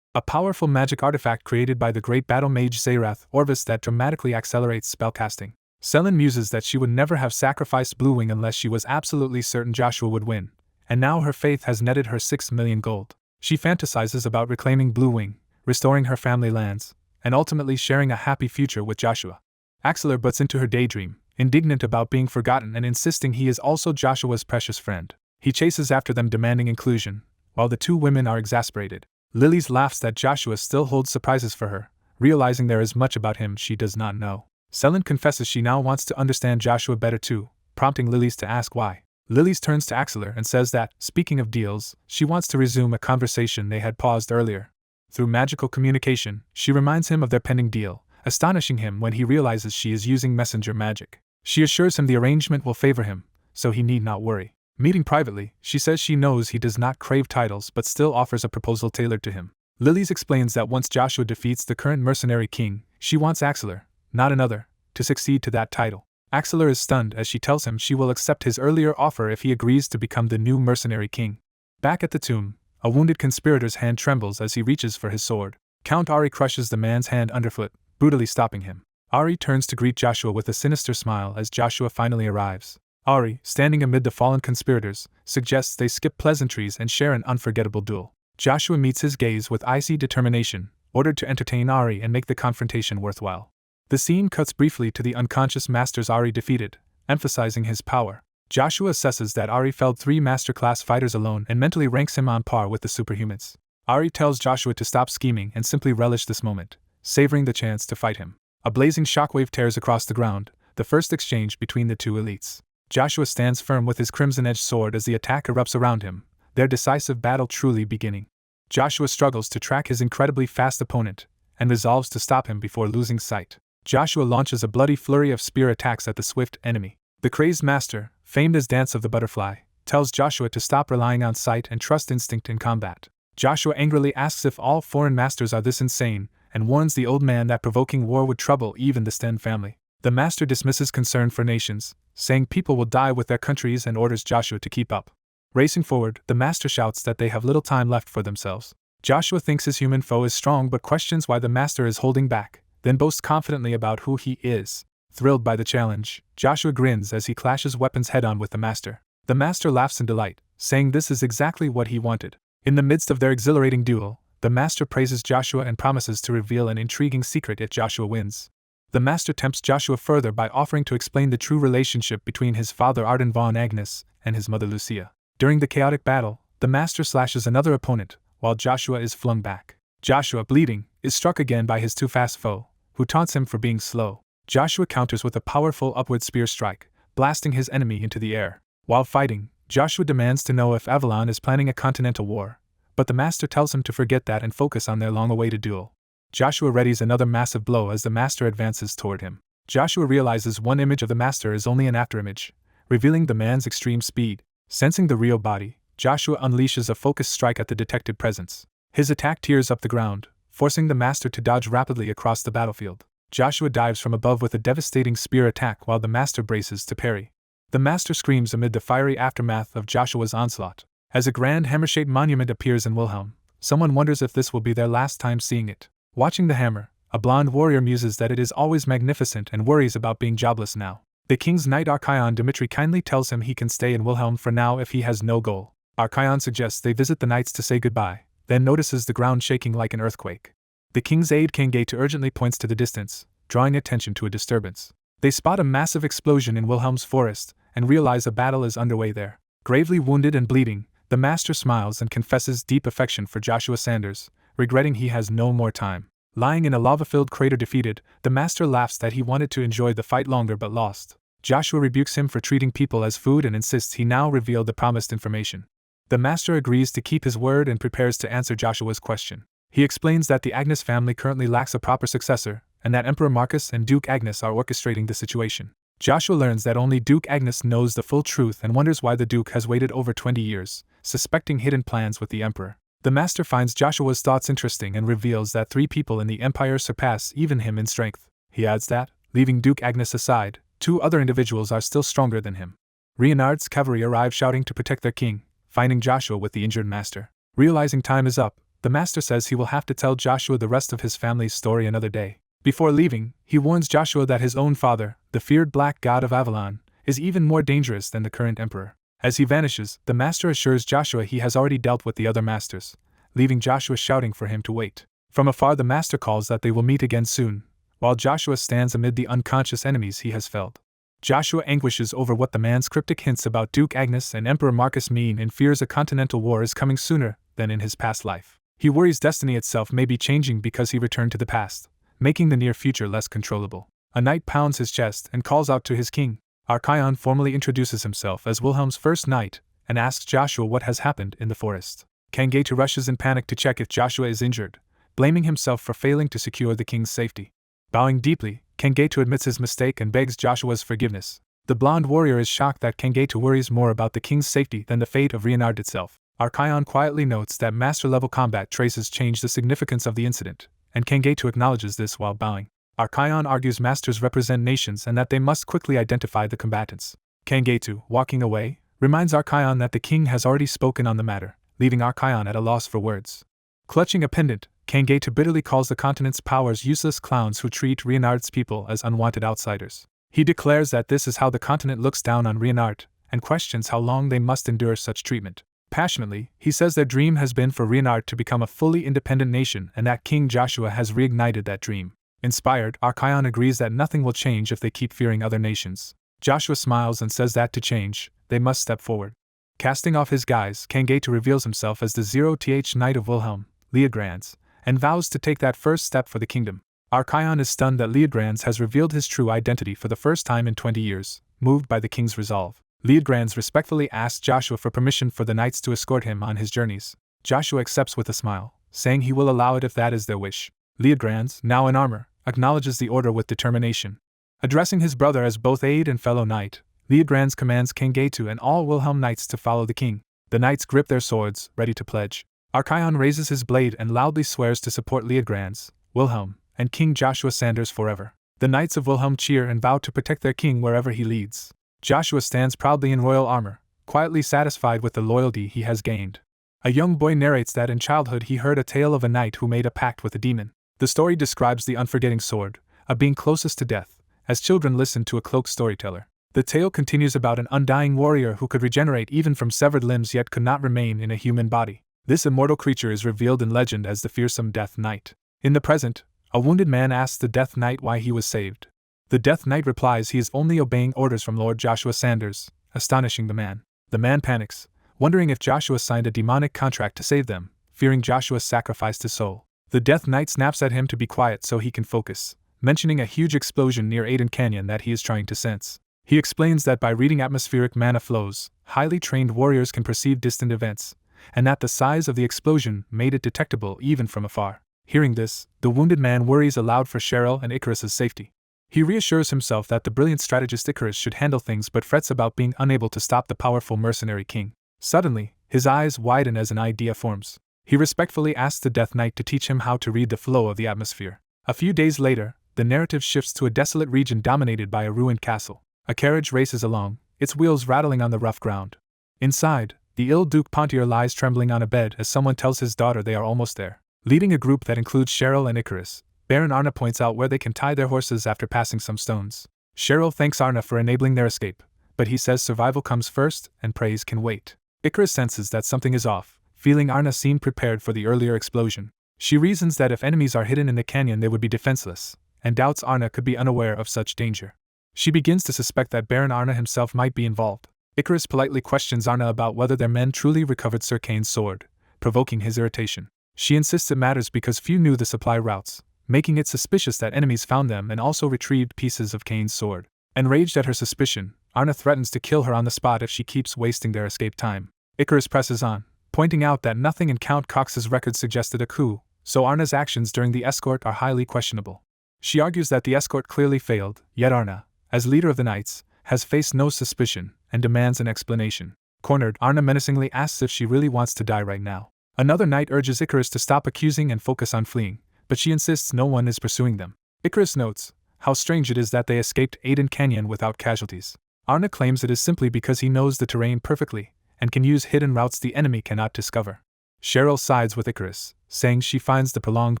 a powerful magic artifact created by the great battle mage Zerath Orvis that dramatically accelerates spellcasting. Selin muses that she would never have sacrificed Blue Wing unless she was absolutely certain Joshua would win, and now her faith has netted her 6 million gold. She fantasizes about reclaiming Blue Wing, restoring her family lands, and ultimately sharing a happy future with Joshua. Axeler butts into her daydream, indignant about being forgotten and insisting he is also Joshua's precious friend. He chases after them demanding inclusion, while the two women are exasperated. Lily's laughs that Joshua still holds surprises for her, realizing there is much about him she does not know. Selin confesses she now wants to understand Joshua better too, prompting Lily's to ask why. Lily's turns to Axeler and says that, speaking of deals, she wants to resume a conversation they had paused earlier. Through magical communication, she reminds him of their pending deal, astonishing him when he realizes she is using messenger magic. She assures him the arrangement will favor him, so he need not worry. Meeting privately, she says she knows he does not crave titles but still offers a proposal tailored to him. Lily's explains that once Joshua defeats the current mercenary king, she wants Axeler, not another, to succeed to that title. Axeler is stunned as she tells him she will accept his earlier offer if he agrees to become the new mercenary king. Back at the tomb, a wounded conspirator's hand trembles as he reaches for his sword. Count Ari crushes the man's hand underfoot, brutally stopping him. Ari turns to greet Joshua with a sinister smile as Joshua finally arrives. Ari, standing amid the fallen conspirators, suggests they skip pleasantries and share an unforgettable duel. Joshua meets his gaze with icy determination, ordered to entertain Ari and make the confrontation worthwhile. The scene cuts briefly to the unconscious masters Ari defeated, emphasizing his power. Joshua assesses that Ari felled 3 master-class fighters alone and mentally ranks him on par with the superhumans. Ari tells Joshua to stop scheming and simply relish this moment, savoring the chance to fight him. A blazing shockwave tears across the ground, the first exchange between the two elites. Joshua stands firm with his crimson-edged sword as the attack erupts around him, their decisive battle truly beginning. Joshua struggles to track his incredibly fast opponent, and resolves to stop him before losing sight. Joshua launches a bloody flurry of spear attacks at the swift enemy. The crazed master, famed as Dance of the Butterfly, tells Joshua to stop relying on sight and trust instinct in combat. Joshua angrily asks if all foreign masters are this insane, and warns the old man that provoking war would trouble even the Sten family. The master dismisses concern for nations, saying people will die with their countries and orders Joshua to keep up. Racing forward, the master shouts that they have little time left for themselves. Joshua thinks his human foe is strong but questions why the master is holding back, then boasts confidently about who he is. Thrilled by the challenge, Joshua grins as he clashes weapons head-on with the master. The master laughs in delight, saying this is exactly what he wanted. In the midst of their exhilarating duel, the master praises Joshua and promises to reveal an intriguing secret if Joshua wins. The master tempts Joshua further by offering to explain the true relationship between his father Arden von Agnes and his mother Lucia. During the chaotic battle, the master slashes another opponent, while Joshua is flung back. Joshua, bleeding, is struck again by his too-fast foe, who taunts him for being slow. Joshua counters with a powerful upward spear strike, blasting his enemy into the air. While fighting, Joshua demands to know if Avalon is planning a continental war, but the master tells him to forget that and focus on their long-awaited duel. Joshua readies another massive blow as the master advances toward him. Joshua realizes one image of the master is only an afterimage, revealing the man's extreme speed. Sensing the real body, Joshua unleashes a focused strike at the detected presence. His attack tears up the ground, forcing the master to dodge rapidly across the battlefield. Joshua dives from above with a devastating spear attack while the master braces to parry. The master screams amid the fiery aftermath of Joshua's onslaught. As a grand hammer-shaped monument appears in Wilhelm, someone wonders if this will be their last time seeing it. Watching the hammer, a blonde warrior muses that it is always magnificent and worries about being jobless now. The king's knight Archaon Dmitri kindly tells him he can stay in Wilhelm for now if he has no goal. Archaon suggests they visit the knights to say goodbye, then notices the ground shaking like an earthquake. The king's aide Kangate urgently points to the distance, drawing attention to a disturbance. They spot a massive explosion in Wilhelm's forest and realize a battle is underway there. Gravely wounded and bleeding, the master smiles and confesses deep affection for Joshua Sanders, regretting he has no more time. Lying in a lava-filled crater defeated, the master laughs that he wanted to enjoy the fight longer but lost. Joshua rebukes him for treating people as food and insists he now reveal the promised information. The master agrees to keep his word and prepares to answer Joshua's question. He explains that the Agnes family currently lacks a proper successor, and that Emperor Marcus and Duke Agnes are orchestrating the situation. Joshua learns that only Duke Agnes knows the full truth and wonders why the Duke has waited over 20 years, suspecting hidden plans with the Emperor. The master finds Joshua's thoughts interesting and reveals that 3 people in the Empire surpass even him in strength. He adds that, leaving Duke Agnes aside, 2 other individuals are still stronger than him. Reynard's cavalry arrive shouting to protect their king, finding Joshua with the injured master. Realizing time is up, the master says he will have to tell Joshua the rest of his family's story another day. Before leaving, he warns Joshua that his own father, the feared black god of Avalon, is even more dangerous than the current emperor. As he vanishes, the master assures Joshua he has already dealt with the other masters, leaving Joshua shouting for him to wait. From afar, the master calls that they will meet again soon, while Joshua stands amid the unconscious enemies he has felled. Joshua anguishes over what the man's cryptic hints about Duke Agnes and Emperor Marcus mean and fears a continental war is coming sooner than in his past life. He worries destiny itself may be changing because he returned to the past, making the near future less controllable. A knight pounds his chest and calls out to his king. Archaon formally introduces himself as Wilhelm's first knight and asks Joshua what has happened in the forest. Kangetu rushes in panic to check if Joshua is injured, blaming himself for failing to secure the king's safety. Bowing deeply, Kangetu admits his mistake and begs Joshua's forgiveness. The blonde warrior is shocked that Kangetu worries more about the king's safety than the fate of Reynard itself. Archaon quietly notes that master-level combat traces change the significance of the incident, and Kangetu acknowledges this while bowing. Archaon argues masters represent nations and that they must quickly identify the combatants. Kangetu, walking away, reminds Archaon that the king has already spoken on the matter, leaving Archaon at a loss for words. Clutching a pendant, Kangetu bitterly calls the continent's powers useless clowns who treat Reynard's people as unwanted outsiders. He declares that this is how the continent looks down on Reynard, and questions how long they must endure such treatment. Passionately, he says their dream has been for Reynard to become a fully independent nation and that King Joshua has reignited that dream. Inspired, Archaon agrees that nothing will change if they keep fearing other nations. Joshua smiles and says that to change, they must step forward. Casting off his guise, Kangetu reveals himself as the 0th Knight of Wilhelm, Leodrans, and vows to take that first step for the kingdom. Archaon is stunned that Leodrans has revealed his true identity for the first time in 20 years, moved by the king's resolve. Leodrans respectfully asks Joshua for permission for the knights to escort him on his journeys. Joshua accepts with a smile, saying he will allow it if that is their wish. Leodrans, now in armor, acknowledges the order with determination. Addressing his brother as both aide and fellow knight, Leodrans commands Kangetu and all Wilhelm knights to follow the king. The knights grip their swords, ready to pledge. Archaon raises his blade and loudly swears to support Leodrans, Wilhelm, and King Joshua Sanders forever. The knights of Wilhelm cheer and vow to protect their king wherever he leads. Joshua stands proudly in royal armor, quietly satisfied with the loyalty he has gained. A young boy narrates that in childhood he heard a tale of a knight who made a pact with a demon. The story describes the unforgetting sword, a being closest to death, as children listen to a cloaked storyteller. The tale continues about an undying warrior who could regenerate even from severed limbs yet could not remain in a human body. This immortal creature is revealed in legend as the fearsome Death Knight. In the present, a wounded man asks the Death Knight why he was saved. The Death Knight replies he is only obeying orders from Lord Joshua Sanders, astonishing the man. The man panics, wondering if Joshua signed a demonic contract to save them, fearing Joshua sacrificed his soul. The Death Knight snaps at him to be quiet so he can focus, mentioning a huge explosion near Aden Canyon that he is trying to sense. He explains that by reading atmospheric mana flows, highly trained warriors can perceive distant events, and that the size of the explosion made it detectable even from afar. Hearing this, the wounded man worries aloud for Cheryl and Icarus's safety. He reassures himself that the brilliant strategist Icarus should handle things but frets about being unable to stop the powerful mercenary king. Suddenly, his eyes widen as an idea forms. He respectfully asks the Death Knight to teach him how to read the flow of the atmosphere. A few days later, the narrative shifts to a desolate region dominated by a ruined castle. A carriage races along, its wheels rattling on the rough ground. Inside, the ill Duke Pontier lies trembling on a bed as someone tells his daughter they are almost there. Leading a group that includes Cheryl and Icarus, Baron Arna points out where they can tie their horses after passing some stones. Cheryl thanks Arna for enabling their escape, but he says survival comes first and praise can wait. Icarus senses that something is off, feeling Arna seemed prepared for the earlier explosion. She reasons that if enemies are hidden in the canyon they would be defenseless, and doubts Arna could be unaware of such danger. She begins to suspect that Baron Arna himself might be involved. Icarus politely questions Arna about whether their men truly recovered Sir Cain's sword, provoking his irritation. She insists it matters because few knew the supply routes, making it suspicious that enemies found them and also retrieved pieces of Cain's sword. Enraged at her suspicion, Arna threatens to kill her on the spot if she keeps wasting their escape time. Icarus presses on, pointing out that nothing in Count Cox's record suggested a coup, so Arna's actions during the escort are highly questionable. She argues that the escort clearly failed, yet Arna, as leader of the knights, has faced no suspicion and demands an explanation. Cornered, Arna menacingly asks if she really wants to die right now. Another knight urges Icarus to stop accusing and focus on fleeing, but she insists no one is pursuing them. Icarus notes how strange it is that they escaped Aden Canyon without casualties. Arna claims it is simply because he knows the terrain perfectly and can use hidden routes the enemy cannot discover. Cheryl sides with Icarus, saying she finds the prolonged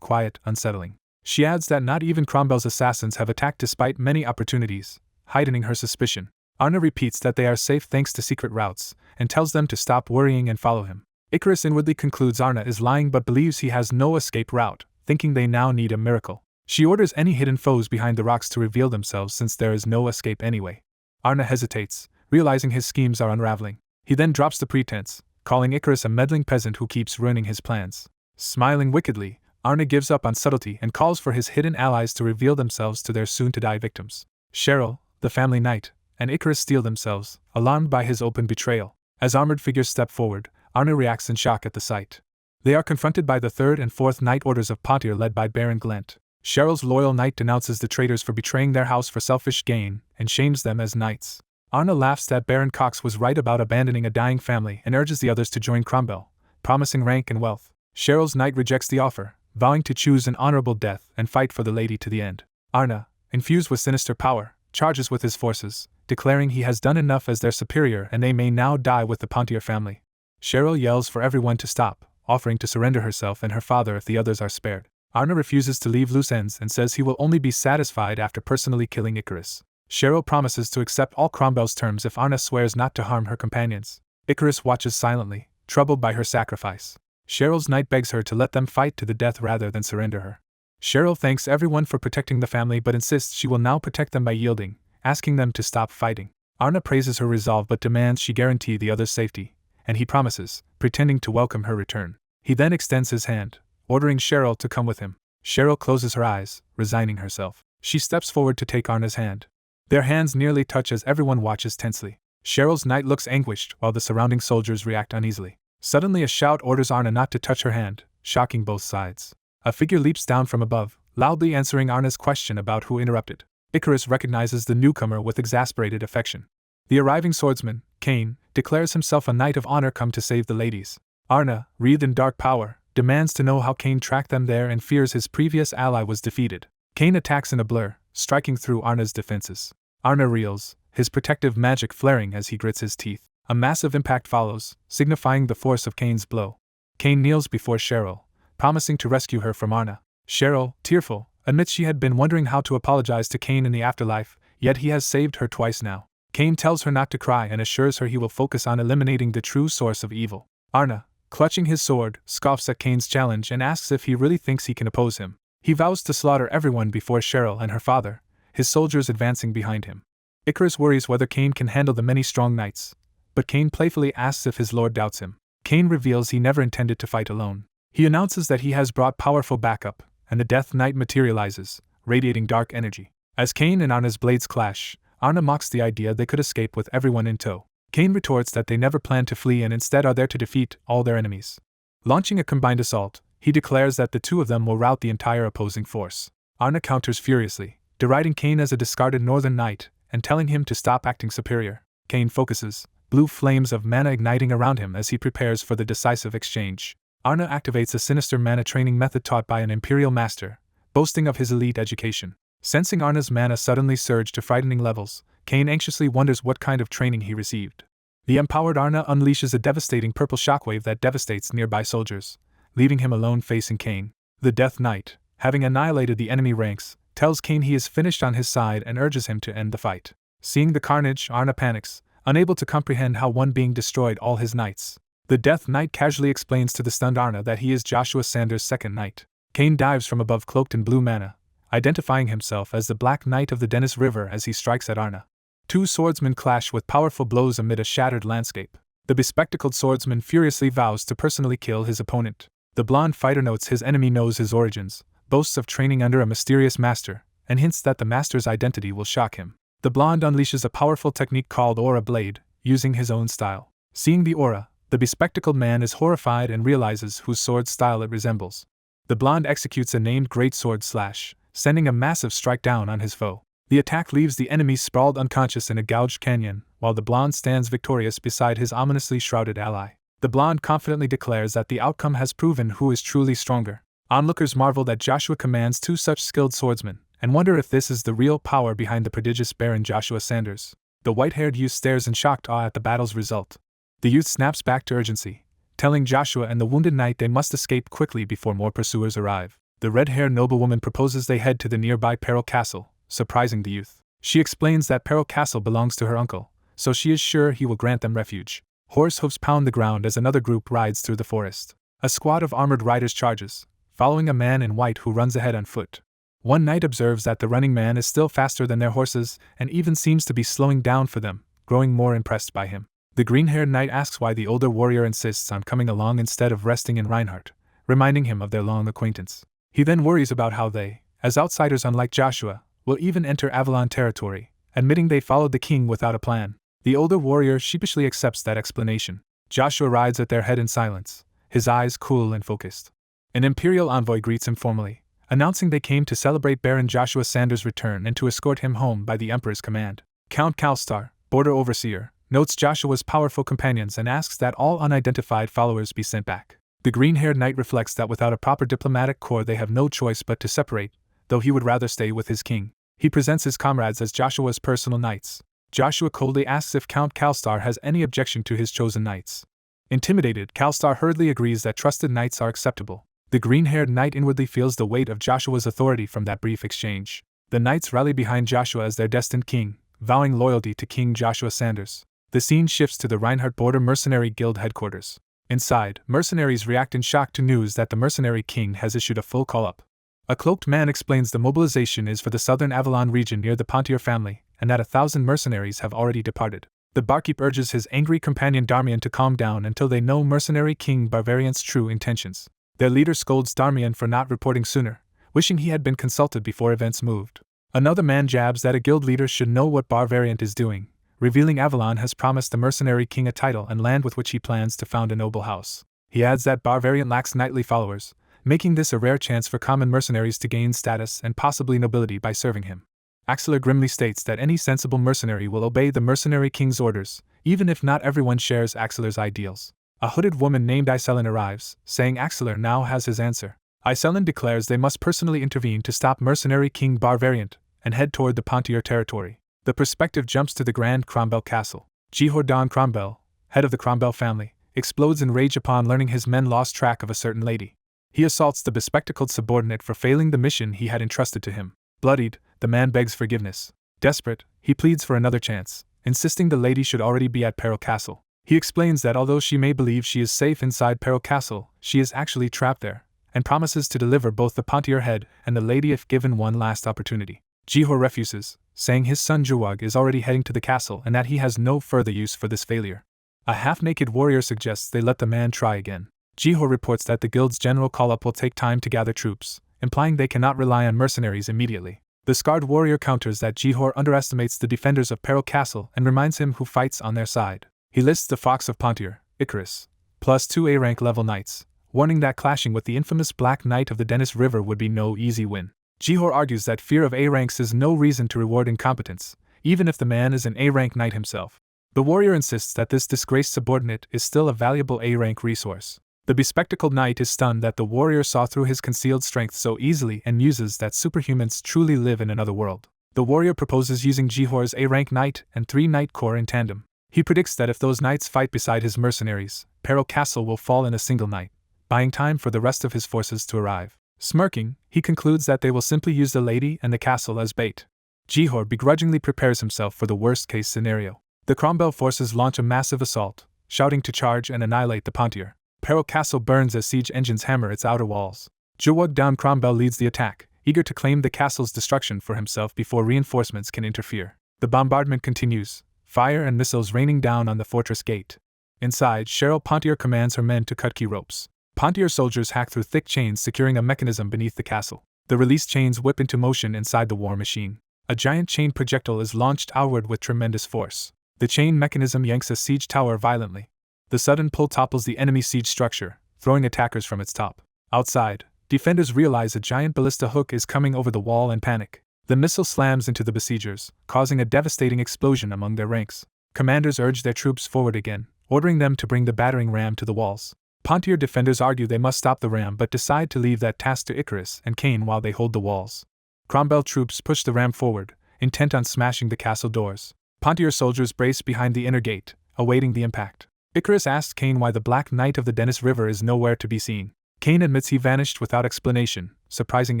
quiet unsettling. She adds that not even Cromwell's assassins have attacked despite many opportunities, heightening her suspicion. Arna repeats that they are safe thanks to secret routes, and tells them to stop worrying and follow him. Icarus inwardly concludes Arna is lying but believes he has no escape route, thinking they now need a miracle. She orders any hidden foes behind the rocks to reveal themselves since there is no escape anyway. Arna hesitates, realizing his schemes are unraveling. He then drops the pretense, calling Icarus a meddling peasant who keeps ruining his plans. Smiling wickedly, Arna gives up on subtlety and calls for his hidden allies to reveal themselves to their soon-to-die victims. Cheryl, the family knight, and Icarus steel themselves, alarmed by his open betrayal. As armored figures step forward, Arna reacts in shock at the sight. They are confronted by the third and fourth knight orders of Pontier led by Baron Glent. Cheryl's loyal knight denounces the traitors for betraying their house for selfish gain and shames them as knights. Arna laughs that Baron Cox was right about abandoning a dying family and urges the others to join Cromwell, promising rank and wealth. Cheryl's knight rejects the offer, vowing to choose an honorable death and fight for the lady to the end. Arna, infused with sinister power, charges with his forces, declaring he has done enough as their superior and they may now die with the Pontier family. Cheryl yells for everyone to stop, offering to surrender herself and her father if the others are spared. Arna refuses to leave loose ends and says he will only be satisfied after personally killing Icarus. Cheryl promises to accept all Cromwell's terms if Arna swears not to harm her companions. Icarus watches silently, troubled by her sacrifice. Cheryl's knight begs her to let them fight to the death rather than surrender her. Cheryl thanks everyone for protecting the family but insists she will now protect them by yielding, asking them to stop fighting. Arna praises her resolve but demands she guarantee the others' safety, and he promises, pretending to welcome her return. He then extends his hand, ordering Cheryl to come with him. Cheryl closes her eyes, resigning herself. She steps forward to take Arna's hand. Their hands nearly touch as everyone watches tensely. Cheryl's knight looks anguished while the surrounding soldiers react uneasily. Suddenly a shout orders Arna not to touch her hand, shocking both sides. A figure leaps down from above, loudly answering Arna's question about who interrupted. Icarus recognizes the newcomer with exasperated affection. The arriving swordsman, Cain, declares himself a knight of honor come to save the ladies. Arna, wreathed in dark power, demands to know how Cain tracked them there and fears his previous ally was defeated. Cain attacks in a blur, striking through Arna's defenses. Arna reels, his protective magic flaring as he grits his teeth. A massive impact follows, signifying the force of Cain's blow. Cain kneels before Cheryl, promising to rescue her from Arna. Cheryl, tearful, admits she had been wondering how to apologize to Cain in the afterlife, yet he has saved her twice now. Cain tells her not to cry and assures her he will focus on eliminating the true source of evil. Arna, clutching his sword, scoffs at Cain's challenge and asks if he really thinks he can oppose him. He vows to slaughter everyone before Cheryl and her father, his soldiers advancing behind him. Icarus worries whether Cain can handle the many strong knights, but Cain playfully asks if his lord doubts him. Cain reveals he never intended to fight alone. He announces that he has brought powerful backup, and the Death Knight materializes, radiating dark energy. As Cain and Arna's blades clash, Arna mocks the idea they could escape with everyone in tow. Cain retorts that they never plan to flee and instead are there to defeat all their enemies. Launching a combined assault, he declares that the two of them will rout the entire opposing force. Arna counters furiously, deriding Cain as a discarded northern knight, and telling him to stop acting superior. Cain focuses, blue flames of mana igniting around him as he prepares for the decisive exchange. Arna activates a sinister mana training method taught by an Imperial master, boasting of his elite education. Sensing Arna's mana suddenly surge to frightening levels, Cain anxiously wonders what kind of training he received. The empowered Arna unleashes a devastating purple shockwave that devastates nearby soldiers, leaving him alone facing Cain. The Death Knight, having annihilated the enemy ranks, tells Cain he is finished on his side and urges him to end the fight. Seeing the carnage, Arna panics, unable to comprehend how one being destroyed all his knights. The Death Knight casually explains to the stunned Arna that he is Joshua Sanders' second knight. Cain dives from above cloaked in blue mana, identifying himself as the Black Knight of the Dennis River as he strikes at Arna. Two swordsmen clash with powerful blows amid a shattered landscape. The bespectacled swordsman furiously vows to personally kill his opponent. The blonde fighter notes his enemy knows his origins, boasts of training under a mysterious master, and hints that the master's identity will shock him. The blonde unleashes a powerful technique called Aura Blade, using his own style. Seeing the aura, the bespectacled man is horrified and realizes whose sword style it resembles. The blonde executes a named Great Sword Slash, sending a massive strike down on his foe. The attack leaves the enemy sprawled unconscious in a gouged canyon, while the blonde stands victorious beside his ominously shrouded ally. The blonde confidently declares that the outcome has proven who is truly stronger. Onlookers marvel that Joshua commands two such skilled swordsmen, and wonder if this is the real power behind the prodigious Baron Joshua Sanders. The white-haired youth stares in shocked awe at the battle's result. The youth snaps back to urgency, telling Joshua and the wounded knight they must escape quickly before more pursuers arrive. The red-haired noblewoman proposes they head to the nearby Peril Castle, surprising the youth. She explains that Peril Castle belongs to her uncle, so she is sure he will grant them refuge. Horse hooves pound the ground as another group rides through the forest. A squad of armored riders charges, following a man in white who runs ahead on foot. One knight observes that the running man is still faster than their horses and even seems to be slowing down for them, growing more impressed by him. The green-haired knight asks why the older warrior insists on coming along instead of resting in Reinhardt, reminding him of their long acquaintance. He then worries about how they, as outsiders unlike Joshua, will even enter Avalon territory, admitting they followed the king without a plan. The older warrior sheepishly accepts that explanation. Joshua rides at their head in silence, his eyes cool and focused. An Imperial envoy greets him formally, announcing they came to celebrate Baron Joshua Sanders' return and to escort him home by the Emperor's command. Count Kalstar, border overseer, notes Joshua's powerful companions and asks that all unidentified followers be sent back. The green-haired knight reflects that without a proper diplomatic corps they have no choice but to separate, though he would rather stay with his king. He presents his comrades as Joshua's personal knights. Joshua coldly asks if Count Kalstar has any objection to his chosen knights. Intimidated, Kalstar hurriedly agrees that trusted knights are acceptable. The green-haired knight inwardly feels the weight of Joshua's authority from that brief exchange. The knights rally behind Joshua as their destined king, vowing loyalty to King Joshua Sanders. The scene shifts to the Reinhardt Border Mercenary Guild headquarters. Inside, mercenaries react in shock to news that the mercenary king has issued a full call-up. A cloaked man explains the mobilization is for the southern Avalon region near the Pontier family, and that 1,000 mercenaries have already departed. The barkeep urges his angry companion Darmian to calm down until they know mercenary King Barvariant's true intentions. Their leader scolds Darmian for not reporting sooner, wishing he had been consulted before events moved. Another man jabs that a guild leader should know what Barvariant is doing, revealing Avalon has promised the mercenary king a title and land with which he plans to found a noble house. He adds that Barvariant lacks knightly followers, making this a rare chance for common mercenaries to gain status and possibly nobility by serving him. Axelar grimly states that any sensible mercenary will obey the mercenary king's orders, even if not everyone shares Axelar's ideals. A hooded woman named Iselin arrives, saying Axelar now has his answer. Iselin declares they must personally intervene to stop mercenary King Barvariant and head toward the Pontier territory. The perspective jumps to the Grand Cromwell Castle. Jehordon Cromwell, head of the Cromwell family, explodes in rage upon learning his men lost track of a certain lady. He assaults the bespectacled subordinate for failing the mission he had entrusted to him. Bloodied, the man begs forgiveness. Desperate, he pleads for another chance, insisting the lady should already be at Peril Castle. He explains that although she may believe she is safe inside Peril Castle, she is actually trapped there, and promises to deliver both the Pontier head and the lady if given one last opportunity. Jehor refuses, saying his son Juwag is already heading to the castle and that he has no further use for this failure. A half-naked warrior suggests they let the man try again. Jehor reports that the guild's general call-up will take time to gather troops, implying they cannot rely on mercenaries immediately. The scarred warrior counters that Jehor underestimates the defenders of Peril Castle and reminds him who fights on their side. He lists the Fox of Pontier, Icarus, plus 2 A-rank level knights, warning that clashing with the infamous Black Knight of the Dennis River would be no easy win. Jehor argues that fear of A-ranks is no reason to reward incompetence, even if the man is an A-rank knight himself. The warrior insists that this disgraced subordinate is still a valuable A-rank resource. The bespectacled knight is stunned that the warrior saw through his concealed strength so easily and muses that superhumans truly live in another world. The warrior proposes using Jehor's A-rank knight and 3 knight corps in tandem. He predicts that if those knights fight beside his mercenaries, Peril Castle will fall in a single night, buying time for the rest of his forces to arrive. Smirking, he concludes that they will simply use the lady and the castle as bait. Jehor begrudgingly prepares himself for the worst-case scenario. The Cromwell forces launch a massive assault, shouting to charge and annihilate the Pontier. Peril Castle burns as siege engines hammer its outer walls. Juwag Down Cromwell leads the attack, eager to claim the castle's destruction for himself before reinforcements can interfere. The bombardment continues, fire and missiles raining down on the fortress gate. Inside, Cheryl Pontier commands her men to cut key ropes. Pontier soldiers hack through thick chains securing a mechanism beneath the castle. The released chains whip into motion inside the war machine. A giant chain projectile is launched outward with tremendous force. The chain mechanism yanks a siege tower violently. The sudden pull topples the enemy siege structure, throwing attackers from its top. Outside, defenders realize a giant ballista hook is coming over the wall and panic. The missile slams into the besiegers, causing a devastating explosion among their ranks. Commanders urge their troops forward again, ordering them to bring the battering ram to the walls. Pontier defenders argue they must stop the ram but decide to leave that task to Icarus and Cain while they hold the walls. Cromwell troops push the ram forward, intent on smashing the castle doors. Pontier soldiers brace behind the inner gate, awaiting the impact. Icarus asks Cain why the Black Knight of the Dennis River is nowhere to be seen. Cain admits he vanished without explanation, surprising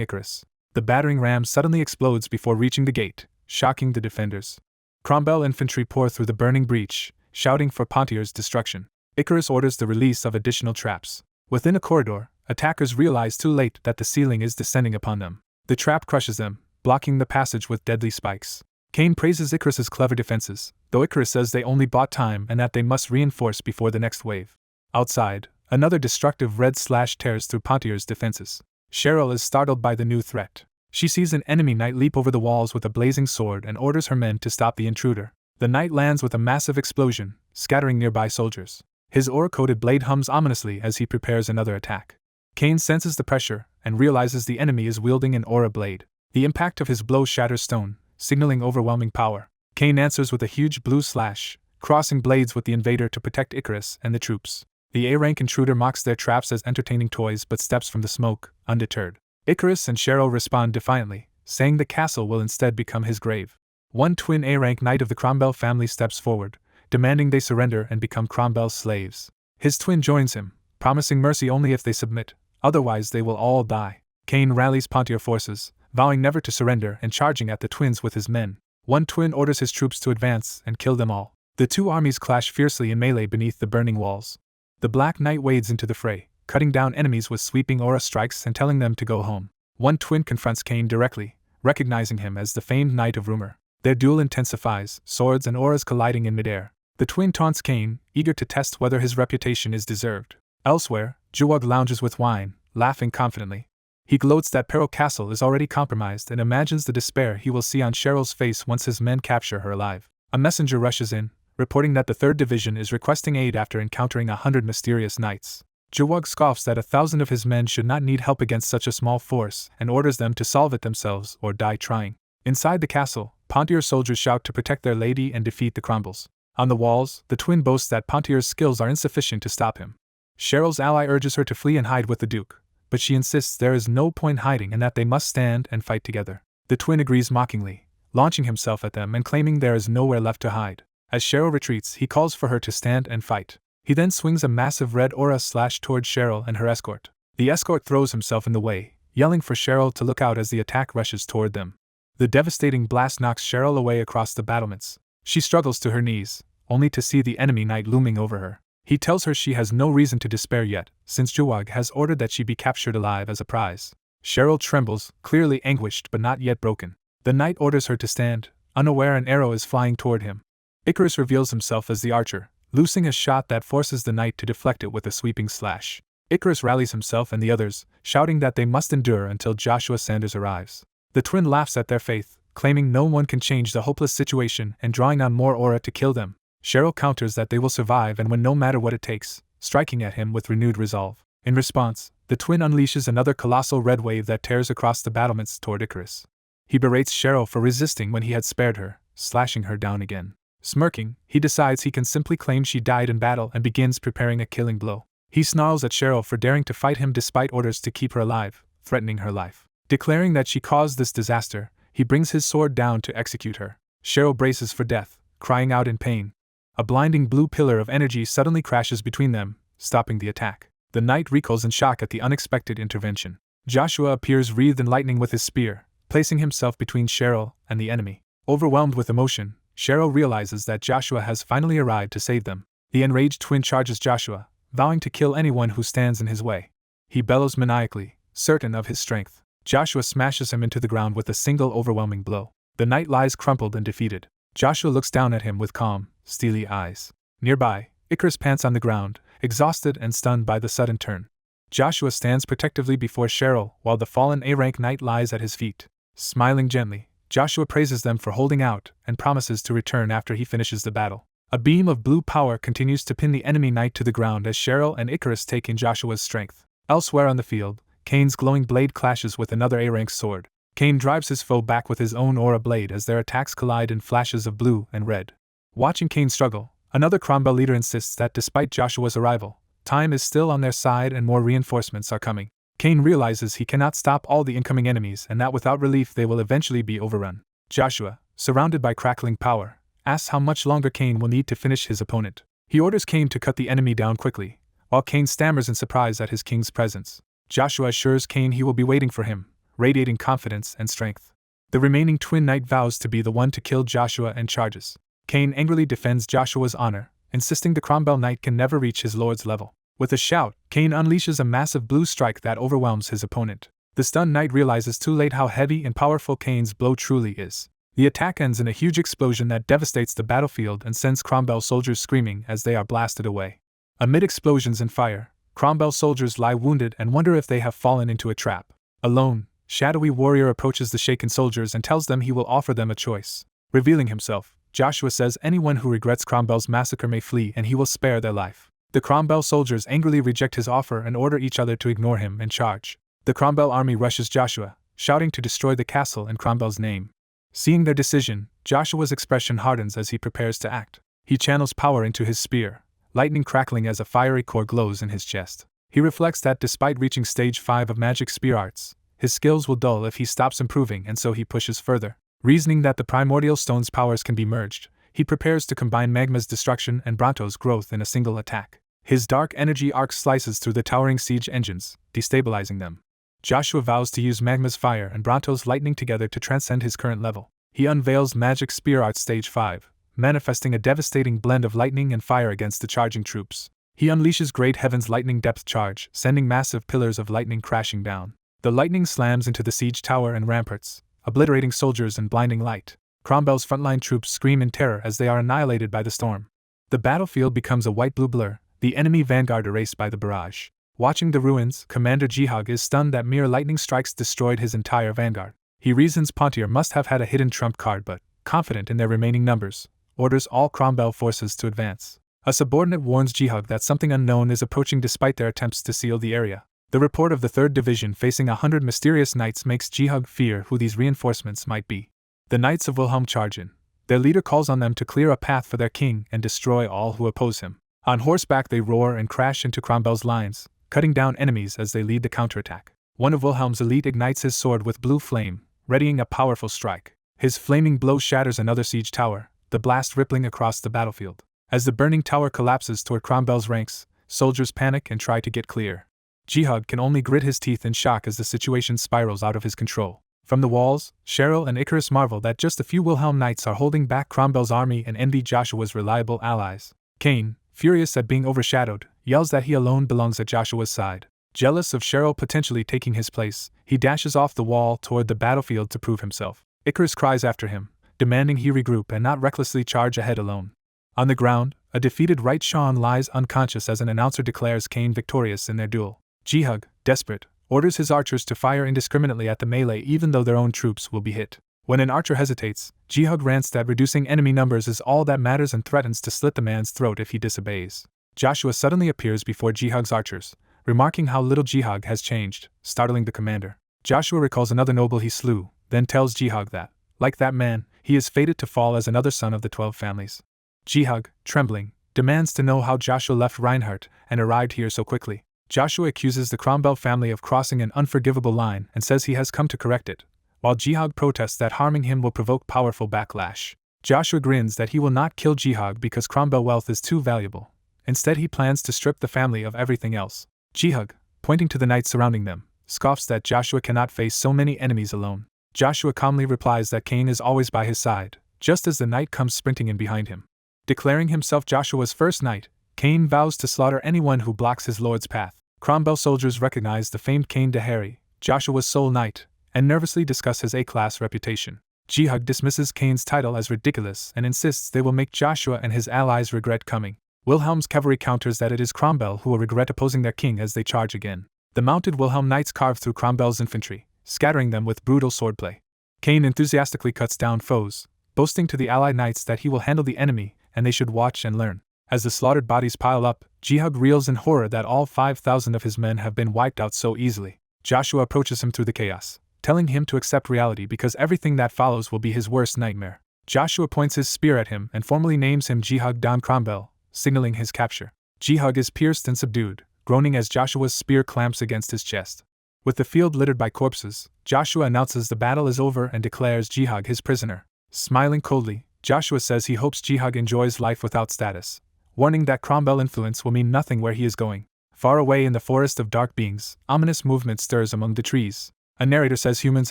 Icarus. The battering ram suddenly explodes before reaching the gate, shocking the defenders. Cromwell infantry pour through the burning breach, shouting for Pontier's destruction. Icarus orders the release of additional traps. Within a corridor, attackers realize too late that the ceiling is descending upon them. The trap crushes them, blocking the passage with deadly spikes. Cain praises Icarus's clever defenses, though Icarus says they only bought time and that they must reinforce before the next wave. Outside, another destructive red slash tears through Pontier's defenses. Cheryl is startled by the new threat. She sees an enemy knight leap over the walls with a blazing sword and orders her men to stop the intruder. The knight lands with a massive explosion, scattering nearby soldiers. His aura-coated blade hums ominously as he prepares another attack. Cain senses the pressure and realizes the enemy is wielding an aura blade. The impact of his blow shatters stone, signaling overwhelming power. Cain answers with a huge blue slash, crossing blades with the invader to protect Icarus and the troops. The A-rank intruder mocks their traps as entertaining toys but steps from the smoke, undeterred. Icarus and Cheryl respond defiantly, saying the castle will instead become his grave. One twin A-rank knight of the Cromwell family steps forward, demanding they surrender and become Cromwell's slaves. His twin joins him, promising mercy only if they submit, otherwise they will all die. Cain rallies Pontier forces, vowing never to surrender and charging at the twins with his men. One twin orders his troops to advance and kill them all. The two armies clash fiercely in melee beneath the burning walls. The Black Knight wades into the fray, cutting down enemies with sweeping aura strikes and telling them to go home. One twin confronts Cain directly, recognizing him as the famed Knight of Rumor. Their duel intensifies, swords and auras colliding in midair. The twin taunts Cain, eager to test whether his reputation is deserved. Elsewhere, Juwag lounges with wine, laughing confidently. He gloats that Peril Castle is already compromised and imagines the despair he will see on Cheryl's face once his men capture her alive. A messenger rushes in, reporting that the 3rd Division is requesting aid after encountering 100 mysterious knights. Juwag scoffs that 1,000 of his men should not need help against such a small force and orders them to solve it themselves or die trying. Inside the castle, Pontier's soldiers shout to protect their lady and defeat the Cromwells. On the walls, the twin boasts that Pontier's skills are insufficient to stop him. Cheryl's ally urges her to flee and hide with the Duke, but she insists there is no point hiding and that they must stand and fight together. The twin agrees mockingly, launching himself at them and claiming there is nowhere left to hide. As Cheryl retreats, he calls for her to stand and fight. He then swings a massive red aura slash towards Cheryl and her escort. The escort throws himself in the way, yelling for Cheryl to look out as the attack rushes toward them. The devastating blast knocks Cheryl away across the battlements. She struggles to her knees, only to see the enemy knight looming over her. He tells her she has no reason to despair yet, since Juwag has ordered that she be captured alive as a prize. Cheryl trembles, clearly anguished but not yet broken. The knight orders her to stand, unaware an arrow is flying toward him. Icarus reveals himself as the archer, loosing a shot that forces the knight to deflect it with a sweeping slash. Icarus rallies himself and the others, shouting that they must endure until Joshua Sanders arrives. The twin laughs at their faith, claiming no one can change the hopeless situation and drawing on more aura to kill them. Cheryl counters that they will survive and win no matter what it takes, striking at him with renewed resolve. In response, the twin unleashes another colossal red wave that tears across the battlements toward Icarus. He berates Cheryl for resisting when he had spared her, slashing her down again. Smirking, he decides he can simply claim she died in battle and begins preparing a killing blow. He snarls at Cheryl for daring to fight him despite orders to keep her alive, threatening her life. Declaring that she caused this disaster, he brings his sword down to execute her. Cheryl braces for death, crying out in pain. A blinding blue pillar of energy suddenly crashes between them, stopping the attack. The knight recoils in shock at the unexpected intervention. Joshua appears wreathed in lightning with his spear, placing himself between Cheryl and the enemy. Overwhelmed with emotion, Cheryl realizes that Joshua has finally arrived to save them. The enraged twin charges Joshua, vowing to kill anyone who stands in his way. He bellows maniacally, certain of his strength. Joshua smashes him into the ground with a single overwhelming blow. The knight lies crumpled and defeated. Joshua looks down at him with calm, steely eyes. Nearby, Icarus pants on the ground, exhausted and stunned by the sudden turn. Joshua stands protectively before Cheryl while the fallen A-rank knight lies at his feet. Smiling gently, Joshua praises them for holding out and promises to return after he finishes the battle. A beam of blue power continues to pin the enemy knight to the ground as Cheryl and Icarus take in Joshua's strength. Elsewhere on the field, Cain's glowing blade clashes with another A-rank sword. Cain drives his foe back with his own aura blade as their attacks collide in flashes of blue and red. Watching Cain struggle, Another Cromwell leader insists that despite Joshua's arrival, time is still on their side and more reinforcements are coming. Cain realizes he cannot stop all the incoming enemies and that without relief they will eventually be overrun. Joshua, surrounded by crackling power, asks how much longer Cain will need to finish his opponent. He orders Cain to cut the enemy down quickly, while Cain stammers in surprise at his king's presence. Joshua assures Cain he will be waiting for him, radiating confidence and strength. The remaining twin knight vows to be the one to kill Joshua and charges. Cain angrily defends Joshua's honor, insisting the Cromwell knight can never reach his lord's level. With a shout, Cain unleashes a massive blue strike that overwhelms his opponent. The stunned knight realizes too late how heavy and powerful Cain's blow truly is. The attack ends in a huge explosion that devastates the battlefield and sends Cromwell soldiers screaming as they are blasted away. Amid explosions and fire, Cromwell soldiers lie wounded and wonder if they have fallen into a trap. Alone, shadowy warrior approaches the shaken soldiers and tells them he will offer them a choice. Revealing himself, Joshua says anyone who regrets Cromwell's massacre may flee and he will spare their life. The Cromwell soldiers angrily reject his offer and order each other to ignore him and charge. The Cromwell army rushes Joshua, shouting to destroy the castle in Cromwell's name. Seeing their decision, Joshua's expression hardens as he prepares to act. He channels power into his spear, lightning crackling as a fiery core glows in his chest. He reflects that despite reaching stage 5 of magic spear arts, his skills will dull if he stops improving, and so he pushes further. Reasoning that the primordial stone's powers can be merged, he prepares to combine Magma's destruction and Bronto's growth in a single attack. His dark energy arc slices through the towering siege engines, destabilizing them. Joshua vows to use Magma's fire and Bronto's lightning together to transcend his current level. He unveils Magic Spear Art Stage 5, manifesting a devastating blend of lightning and fire against the charging troops. He unleashes Great Heaven's Lightning Depth Charge, sending massive pillars of lightning crashing down. The lightning slams into the siege tower and ramparts, obliterating soldiers in blinding light. Cromwell's frontline troops scream in terror as they are annihilated by the storm. The battlefield becomes a white-blue blur, the enemy vanguard erased by the barrage. Watching the ruins, Commander Jihug is stunned that mere lightning strikes destroyed his entire vanguard. He reasons Pontier must have had a hidden trump card but, confident in their remaining numbers, orders all Cromwell forces to advance. A subordinate warns Jihug that something unknown is approaching despite their attempts to seal the area. The report of the 3rd Division facing 100 mysterious knights makes Jihug fear who these reinforcements might be. The Knights of Wilhelm charge in. Their leader calls on them to clear a path for their king and destroy all who oppose him. On horseback they roar and crash into Cromwell's lines, cutting down enemies as they lead the counterattack. One of Wilhelm's elite ignites his sword with blue flame, readying a powerful strike. His flaming blow shatters another siege tower, the blast rippling across the battlefield. As the burning tower collapses toward Cromwell's ranks, soldiers panic and try to get clear. Jihug can only grit his teeth in shock as the situation spirals out of his control. From the walls, Cheryl and Icarus marvel that just a few Wilhelm knights are holding back Cromwell's army and envy Joshua's reliable allies. Cain, furious at being overshadowed, yells that he alone belongs at Joshua's side. Jealous of Cheryl potentially taking his place, he dashes off the wall toward the battlefield to prove himself. Icarus cries after him, demanding he regroup and not recklessly charge ahead alone. On the ground, a defeated Right Sean lies unconscious as an announcer declares Cain victorious in their duel. Jihug, desperate, orders his archers to fire indiscriminately at the melee even though their own troops will be hit. When an archer hesitates, Jihug rants that reducing enemy numbers is all that matters and threatens to slit the man's throat if he disobeys. Joshua suddenly appears before Jihug's archers, remarking how little Jihug has changed, startling the commander. Joshua recalls another noble he slew, then tells Jihug that, like that man, he is fated to fall as another son of the 12 families. Jihug, trembling, demands to know how Joshua left Reinhardt and arrived here so quickly. Joshua accuses the Cromwell family of crossing an unforgivable line and says he has come to correct it, while Jihug protests that harming him will provoke powerful backlash. Joshua grins that he will not kill Jihug because Cromwell wealth is too valuable. Instead he plans to strip the family of everything else. Jihug, pointing to the knights surrounding them, scoffs that Joshua cannot face so many enemies alone. Joshua calmly replies that Cain is always by his side, just as the knight comes sprinting in behind him. Declaring himself Joshua's first knight, Cain vows to slaughter anyone who blocks his lord's path. Cromwell soldiers recognize the famed Cain de Harry, Joshua's sole knight, and nervously discuss his A-class reputation. Jihug dismisses Cain's title as ridiculous and insists they will make Joshua and his allies regret coming. Wilhelm's cavalry counters that it is Cromwell who will regret opposing their king as they charge again. The mounted Wilhelm knights carve through Cromwell's infantry, scattering them with brutal swordplay. Cain enthusiastically cuts down foes, boasting to the allied knights that he will handle the enemy and they should watch and learn. As the slaughtered bodies pile up, Jihug reels in horror that all 5,000 of his men have been wiped out so easily. Joshua approaches him through the chaos, telling him to accept reality because everything that follows will be his worst nightmare. Joshua points his spear at him and formally names him Jehug Dan Cromwell, signaling his capture. Jehug is pierced and subdued, groaning as Joshua's spear clamps against his chest. With the field littered by corpses, Joshua announces the battle is over and declares Jehug his prisoner. Smiling coldly, Joshua says he hopes Jehug enjoys life without status, warning that Cromwell influence will mean nothing where he is going. Far away in the forest of dark beings, ominous movement stirs among the trees. A narrator says humans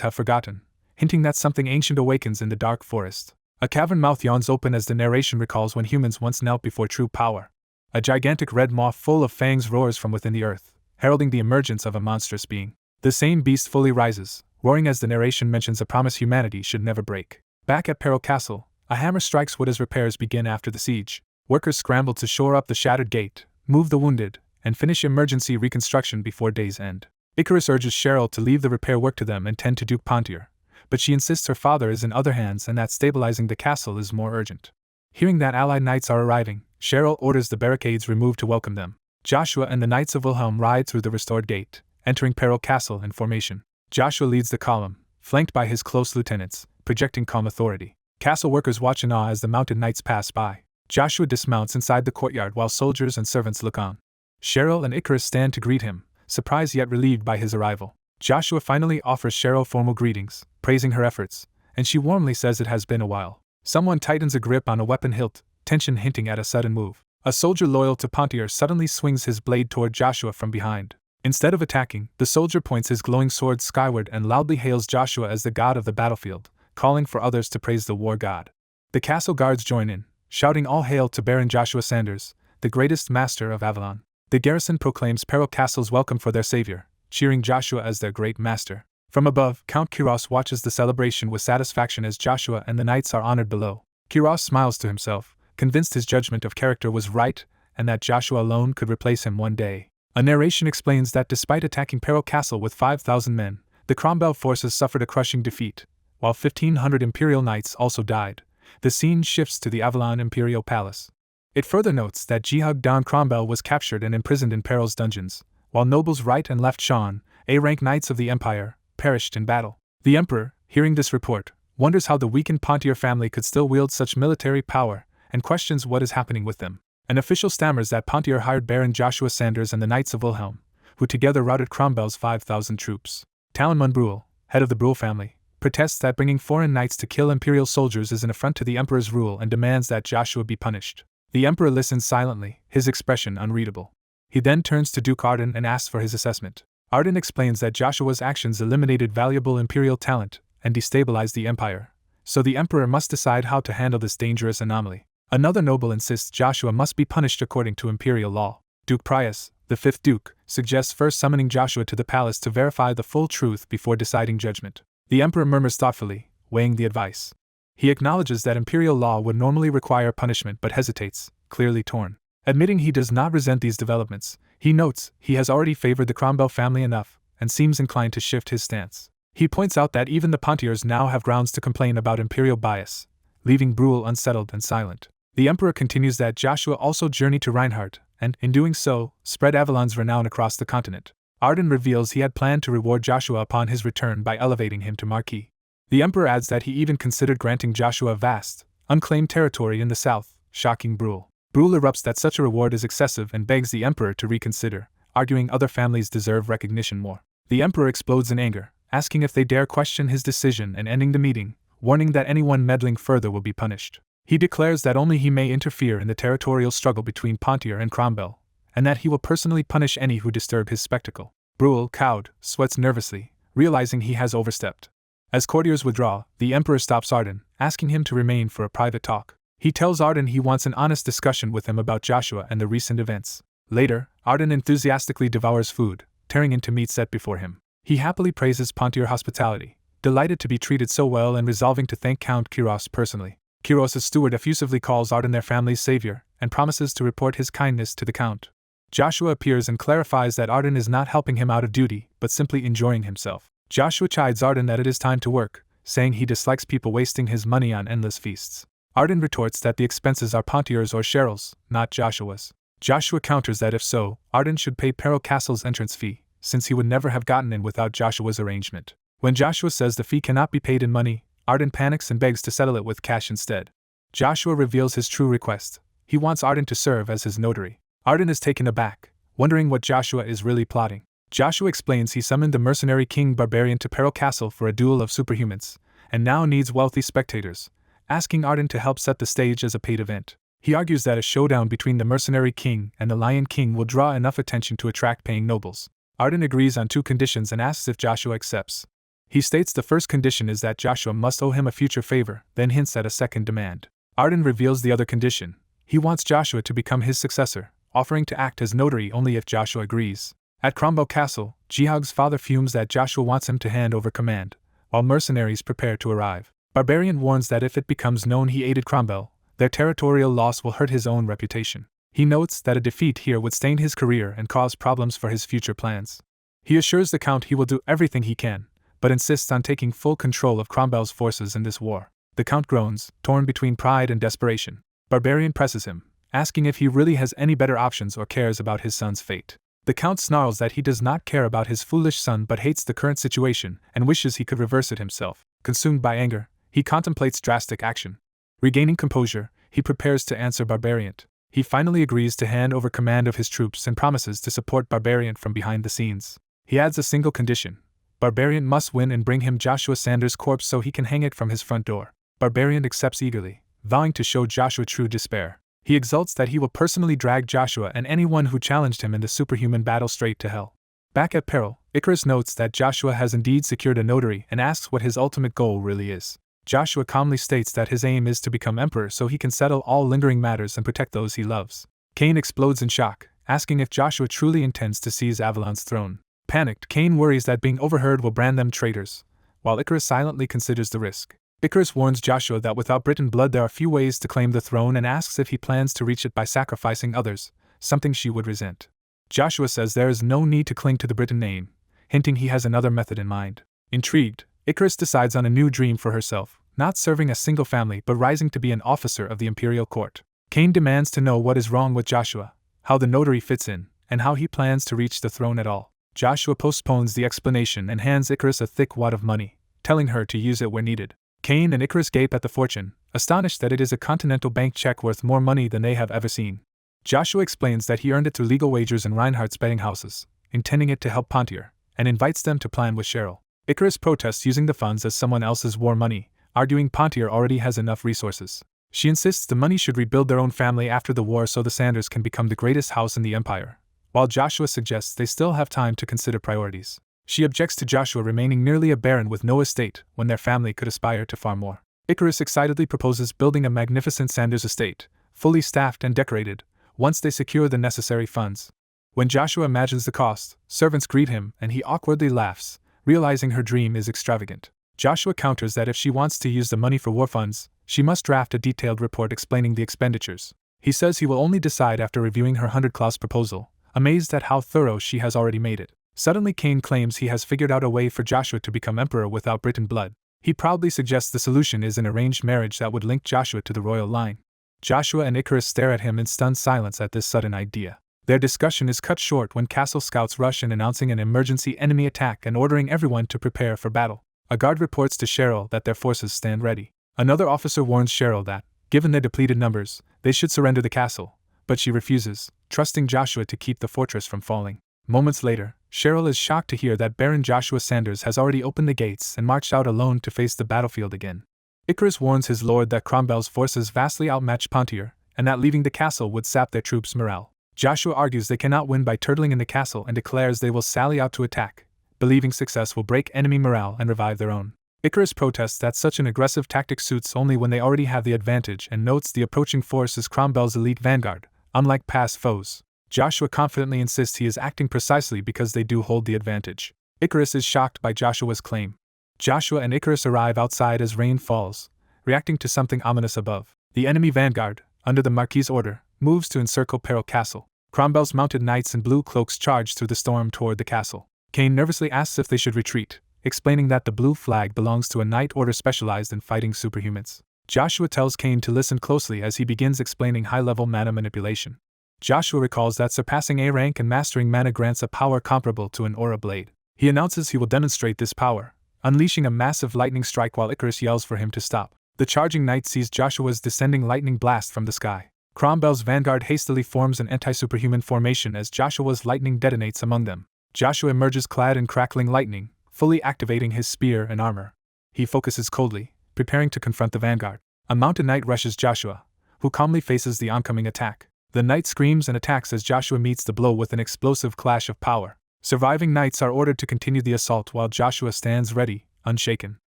have forgotten, hinting that something ancient awakens in the dark forest. A cavern mouth yawns open as the narration recalls when humans once knelt before true power. A gigantic red maw full of fangs roars from within the earth, heralding the emergence of a monstrous being. The same beast fully rises, roaring as the narration mentions a promise humanity should never break. Back at Peril Castle, a hammer strikes wood as repairs begin after the siege. Workers scramble to shore up the shattered gate, move the wounded, and finish emergency reconstruction before day's end. Icarus urges Cheryl to leave the repair work to them and tend to Duke Pontier, but she insists her father is in other hands and that stabilizing the castle is more urgent. Hearing that allied knights are arriving, Cheryl orders the barricades removed to welcome them. Joshua and the Knights of Wilhelm ride through the restored gate, entering Peril Castle in formation. Joshua leads the column, flanked by his close lieutenants, projecting calm authority. Castle workers watch in awe as the mounted knights pass by. Joshua dismounts inside the courtyard while soldiers and servants look on. Cheryl and Icarus stand to greet him, surprised yet relieved by his arrival. Joshua finally offers Cheryl formal greetings, praising her efforts, and she warmly says it has been a while. Someone tightens a grip on a weapon hilt, tension hinting at a sudden move. A soldier loyal to Pontier suddenly swings his blade toward Joshua from behind. Instead of attacking, the soldier points his glowing sword skyward and loudly hails Joshua as the god of the battlefield, calling for others to praise the war god. The castle guards join in, shouting all hail to Baron Joshua Sanders, the greatest master of Avalon. The garrison proclaims Peril Castle's welcome for their savior, cheering Joshua as their great master. From above, Count Kiros watches the celebration with satisfaction as Joshua and the knights are honored below. Kiros smiles to himself, convinced his judgment of character was right, and that Joshua alone could replace him one day. A narration explains that despite attacking Peril Castle with 5,000 men, the Cromwell forces suffered a crushing defeat, while 1,500 Imperial knights also died. The scene shifts to the Avalon Imperial Palace. It further notes that Jehug Dan Cromwell was captured and imprisoned in Peril's dungeons, while nobles right and left Sean, A-rank knights of the Empire, perished in battle. The Emperor, hearing this report, wonders how the weakened Pontier family could still wield such military power, and questions what is happening with them. An official stammers that Pontier hired Baron Joshua Sanders and the Knights of Wilhelm, who together routed Cromwell's 5,000 troops. Talon Bruhl, head of the Bruhl family, protests that bringing foreign knights to kill Imperial soldiers is an affront to the Emperor's rule and demands that Joshua be punished. The Emperor listens silently, his expression unreadable. He then turns to Duke Arden and asks for his assessment. Arden explains that Joshua's actions eliminated valuable Imperial talent and destabilized the Empire, so the Emperor must decide how to handle this dangerous anomaly. Another noble insists Joshua must be punished according to Imperial law. Duke Prius, the fifth Duke, suggests first summoning Joshua to the palace to verify the full truth before deciding judgment. The Emperor murmurs thoughtfully, weighing the advice. He acknowledges that Imperial law would normally require punishment but hesitates, clearly torn. Admitting he does not resent these developments, he notes he has already favored the Cromwell family enough and seems inclined to shift his stance. He points out that even the Pontiers now have grounds to complain about Imperial bias, leaving Bruhl unsettled and silent. The Emperor continues that Joshua also journeyed to Reinhardt, and, in doing so, spread Avalon's renown across the continent. Arden reveals he had planned to reward Joshua upon his return by elevating him to Marquis. The Emperor adds that he even considered granting Joshua vast, unclaimed territory in the south, shocking Bruhl. Bruhl erupts that such a reward is excessive and begs the Emperor to reconsider, arguing other families deserve recognition more. The Emperor explodes in anger, asking if they dare question his decision and ending the meeting, warning that anyone meddling further will be punished. He declares that only he may interfere in the territorial struggle between Pontier and Cromwell, and that he will personally punish any who disturb his spectacle. Bruhl, cowed, sweats nervously, realizing he has overstepped. As courtiers withdraw, the Emperor stops Arden, asking him to remain for a private talk. He tells Arden he wants an honest discussion with him about Joshua and the recent events. Later, Arden enthusiastically devours food, tearing into meat set before him. He happily praises Pontier hospitality, delighted to be treated so well and resolving to thank Count Kiros personally. Kiros' steward effusively calls Arden their family's savior, and promises to report his kindness to the Count. Joshua appears and clarifies that Arden is not helping him out of duty, but simply enjoying himself. Joshua chides Arden that it is time to work, saying he dislikes people wasting his money on endless feasts. Arden retorts that the expenses are Pontier's or Cheryl's, not Joshua's. Joshua counters that if so, Arden should pay Peril Castle's entrance fee, since he would never have gotten in without Joshua's arrangement. When Joshua says the fee cannot be paid in money, Arden panics and begs to settle it with cash instead. Joshua reveals his true request. He wants Arden to serve as his notary. Arden is taken aback, wondering what Joshua is really plotting. Joshua explains he summoned the mercenary king Barbarian to Peril Castle for a duel of superhumans, and now needs wealthy spectators, asking Arden to help set the stage as a paid event. He argues that a showdown between the mercenary king and the lion king will draw enough attention to attract paying nobles. Arden agrees on 2 conditions and asks if Joshua accepts. He states the first condition is that Joshua must owe him a future favor, then hints at a second demand. Arden reveals the other condition. He wants Joshua to become his successor, offering to act as notary only if Joshua agrees. At Cromwell Castle, Jihag's father fumes that Joshua wants him to hand over command, while mercenaries prepare to arrive. Barbarian warns that if it becomes known he aided Cromwell, their territorial loss will hurt his own reputation. He notes that a defeat here would stain his career and cause problems for his future plans. He assures the Count he will do everything he can, but insists on taking full control of Cromwell's forces in this war. The Count groans, torn between pride and desperation. Barbarian presses him, asking if he really has any better options or cares about his son's fate. The Count snarls that he does not care about his foolish son but hates the current situation and wishes he could reverse it himself. Consumed by anger, he contemplates drastic action. Regaining composure, he prepares to answer Barbarian. He finally agrees to hand over command of his troops and promises to support Barbarian from behind the scenes. He adds a single condition. Barbarian must win and bring him Joshua Sanders' corpse so he can hang it from his front door. Barbarian accepts eagerly, vowing to show Joshua true despair. He exults that he will personally drag Joshua and anyone who challenged him in the superhuman battle straight to hell. Back at Peril, Icarus notes that Joshua has indeed secured a notary and asks what his ultimate goal really is. Joshua calmly states that his aim is to become emperor so he can settle all lingering matters and protect those he loves. Cain explodes in shock, asking if Joshua truly intends to seize Avalon's throne. Panicked, Cain worries that being overheard will brand them traitors, while Icarus silently considers the risk. Icarus warns Joshua that without Britain blood there are few ways to claim the throne and asks if he plans to reach it by sacrificing others, something she would resent. Joshua says there is no need to cling to the Britain name, hinting he has another method in mind. Intrigued, Icarus decides on a new dream for herself, not serving a single family but rising to be an officer of the Imperial court. Cain demands to know what is wrong with Joshua, how the notary fits in, and how he plans to reach the throne at all. Joshua postpones the explanation and hands Icarus a thick wad of money, telling her to use it where needed. Cain and Icarus gape at the fortune, astonished that it is a continental bank check worth more money than they have ever seen. Joshua explains that he earned it through legal wagers in Reinhardt's betting houses, intending it to help Pontier, and invites them to plan with Cheryl. Icarus protests using the funds as someone else's war money, arguing Pontier already has enough resources. She insists the money should rebuild their own family after the war so the Sanders can become the greatest house in the empire, while Joshua suggests they still have time to consider priorities. She objects to Joshua remaining merely a baron with no estate when their family could aspire to far more. Icarus excitedly proposes building a magnificent Sanders estate, fully staffed and decorated, once they secure the necessary funds. When Joshua imagines the cost, servants greet him and he awkwardly laughs, realizing her dream is extravagant. Joshua counters that if she wants to use the money for war funds, she must draft a detailed report explaining the expenditures. He says he will only decide after reviewing her 100-clause proposal, amazed at how thorough she has already made it. Suddenly Cain claims he has figured out a way for Joshua to become emperor without Britain blood. He proudly suggests the solution is an arranged marriage that would link Joshua to the royal line. Joshua and Icarus stare at him in stunned silence at this sudden idea. Their discussion is cut short when castle scouts rush in announcing an emergency enemy attack and ordering everyone to prepare for battle. A guard reports to Cheryl that their forces stand ready. Another officer warns Cheryl that, given their depleted numbers, they should surrender the castle, but she refuses, trusting Joshua to keep the fortress from falling. Moments later, Cheryl is shocked to hear that Baron Joshua Sanders has already opened the gates and marched out alone to face the battlefield again. Icarus warns his lord that Cromwell's forces vastly outmatch Pontier, and that leaving the castle would sap their troops' morale. Joshua argues they cannot win by turtling in the castle and declares they will sally out to attack, believing success will break enemy morale and revive their own. Icarus protests that such an aggressive tactic suits only when they already have the advantage and notes the approaching force is Cromwell's elite vanguard, unlike past foes. Joshua confidently insists he is acting precisely because they do hold the advantage. Icarus is shocked by Joshua's claim. Joshua and Icarus arrive outside as rain falls, reacting to something ominous above. The enemy vanguard, under the Marquis's order, moves to encircle Peril Castle. Cromwell's mounted knights in blue cloaks charge through the storm toward the castle. Cain nervously asks if they should retreat, explaining that the blue flag belongs to a knight order specialized in fighting superhumans. Joshua tells Cain to listen closely as he begins explaining high-level mana manipulation. Joshua recalls that surpassing A rank and mastering mana grants a power comparable to an aura blade. He announces he will demonstrate this power, unleashing a massive lightning strike while Icarus yells for him to stop. The charging knight sees Joshua's descending lightning blast from the sky. Cromwell's vanguard hastily forms an anti-superhuman formation as Joshua's lightning detonates among them. Joshua emerges clad in crackling lightning, fully activating his spear and armor. He focuses coldly, preparing to confront the vanguard. A mounted knight rushes Joshua, who calmly faces the oncoming attack. The knight screams and attacks as Joshua meets the blow with an explosive clash of power. Surviving knights are ordered to continue the assault while Joshua stands ready, unshaken.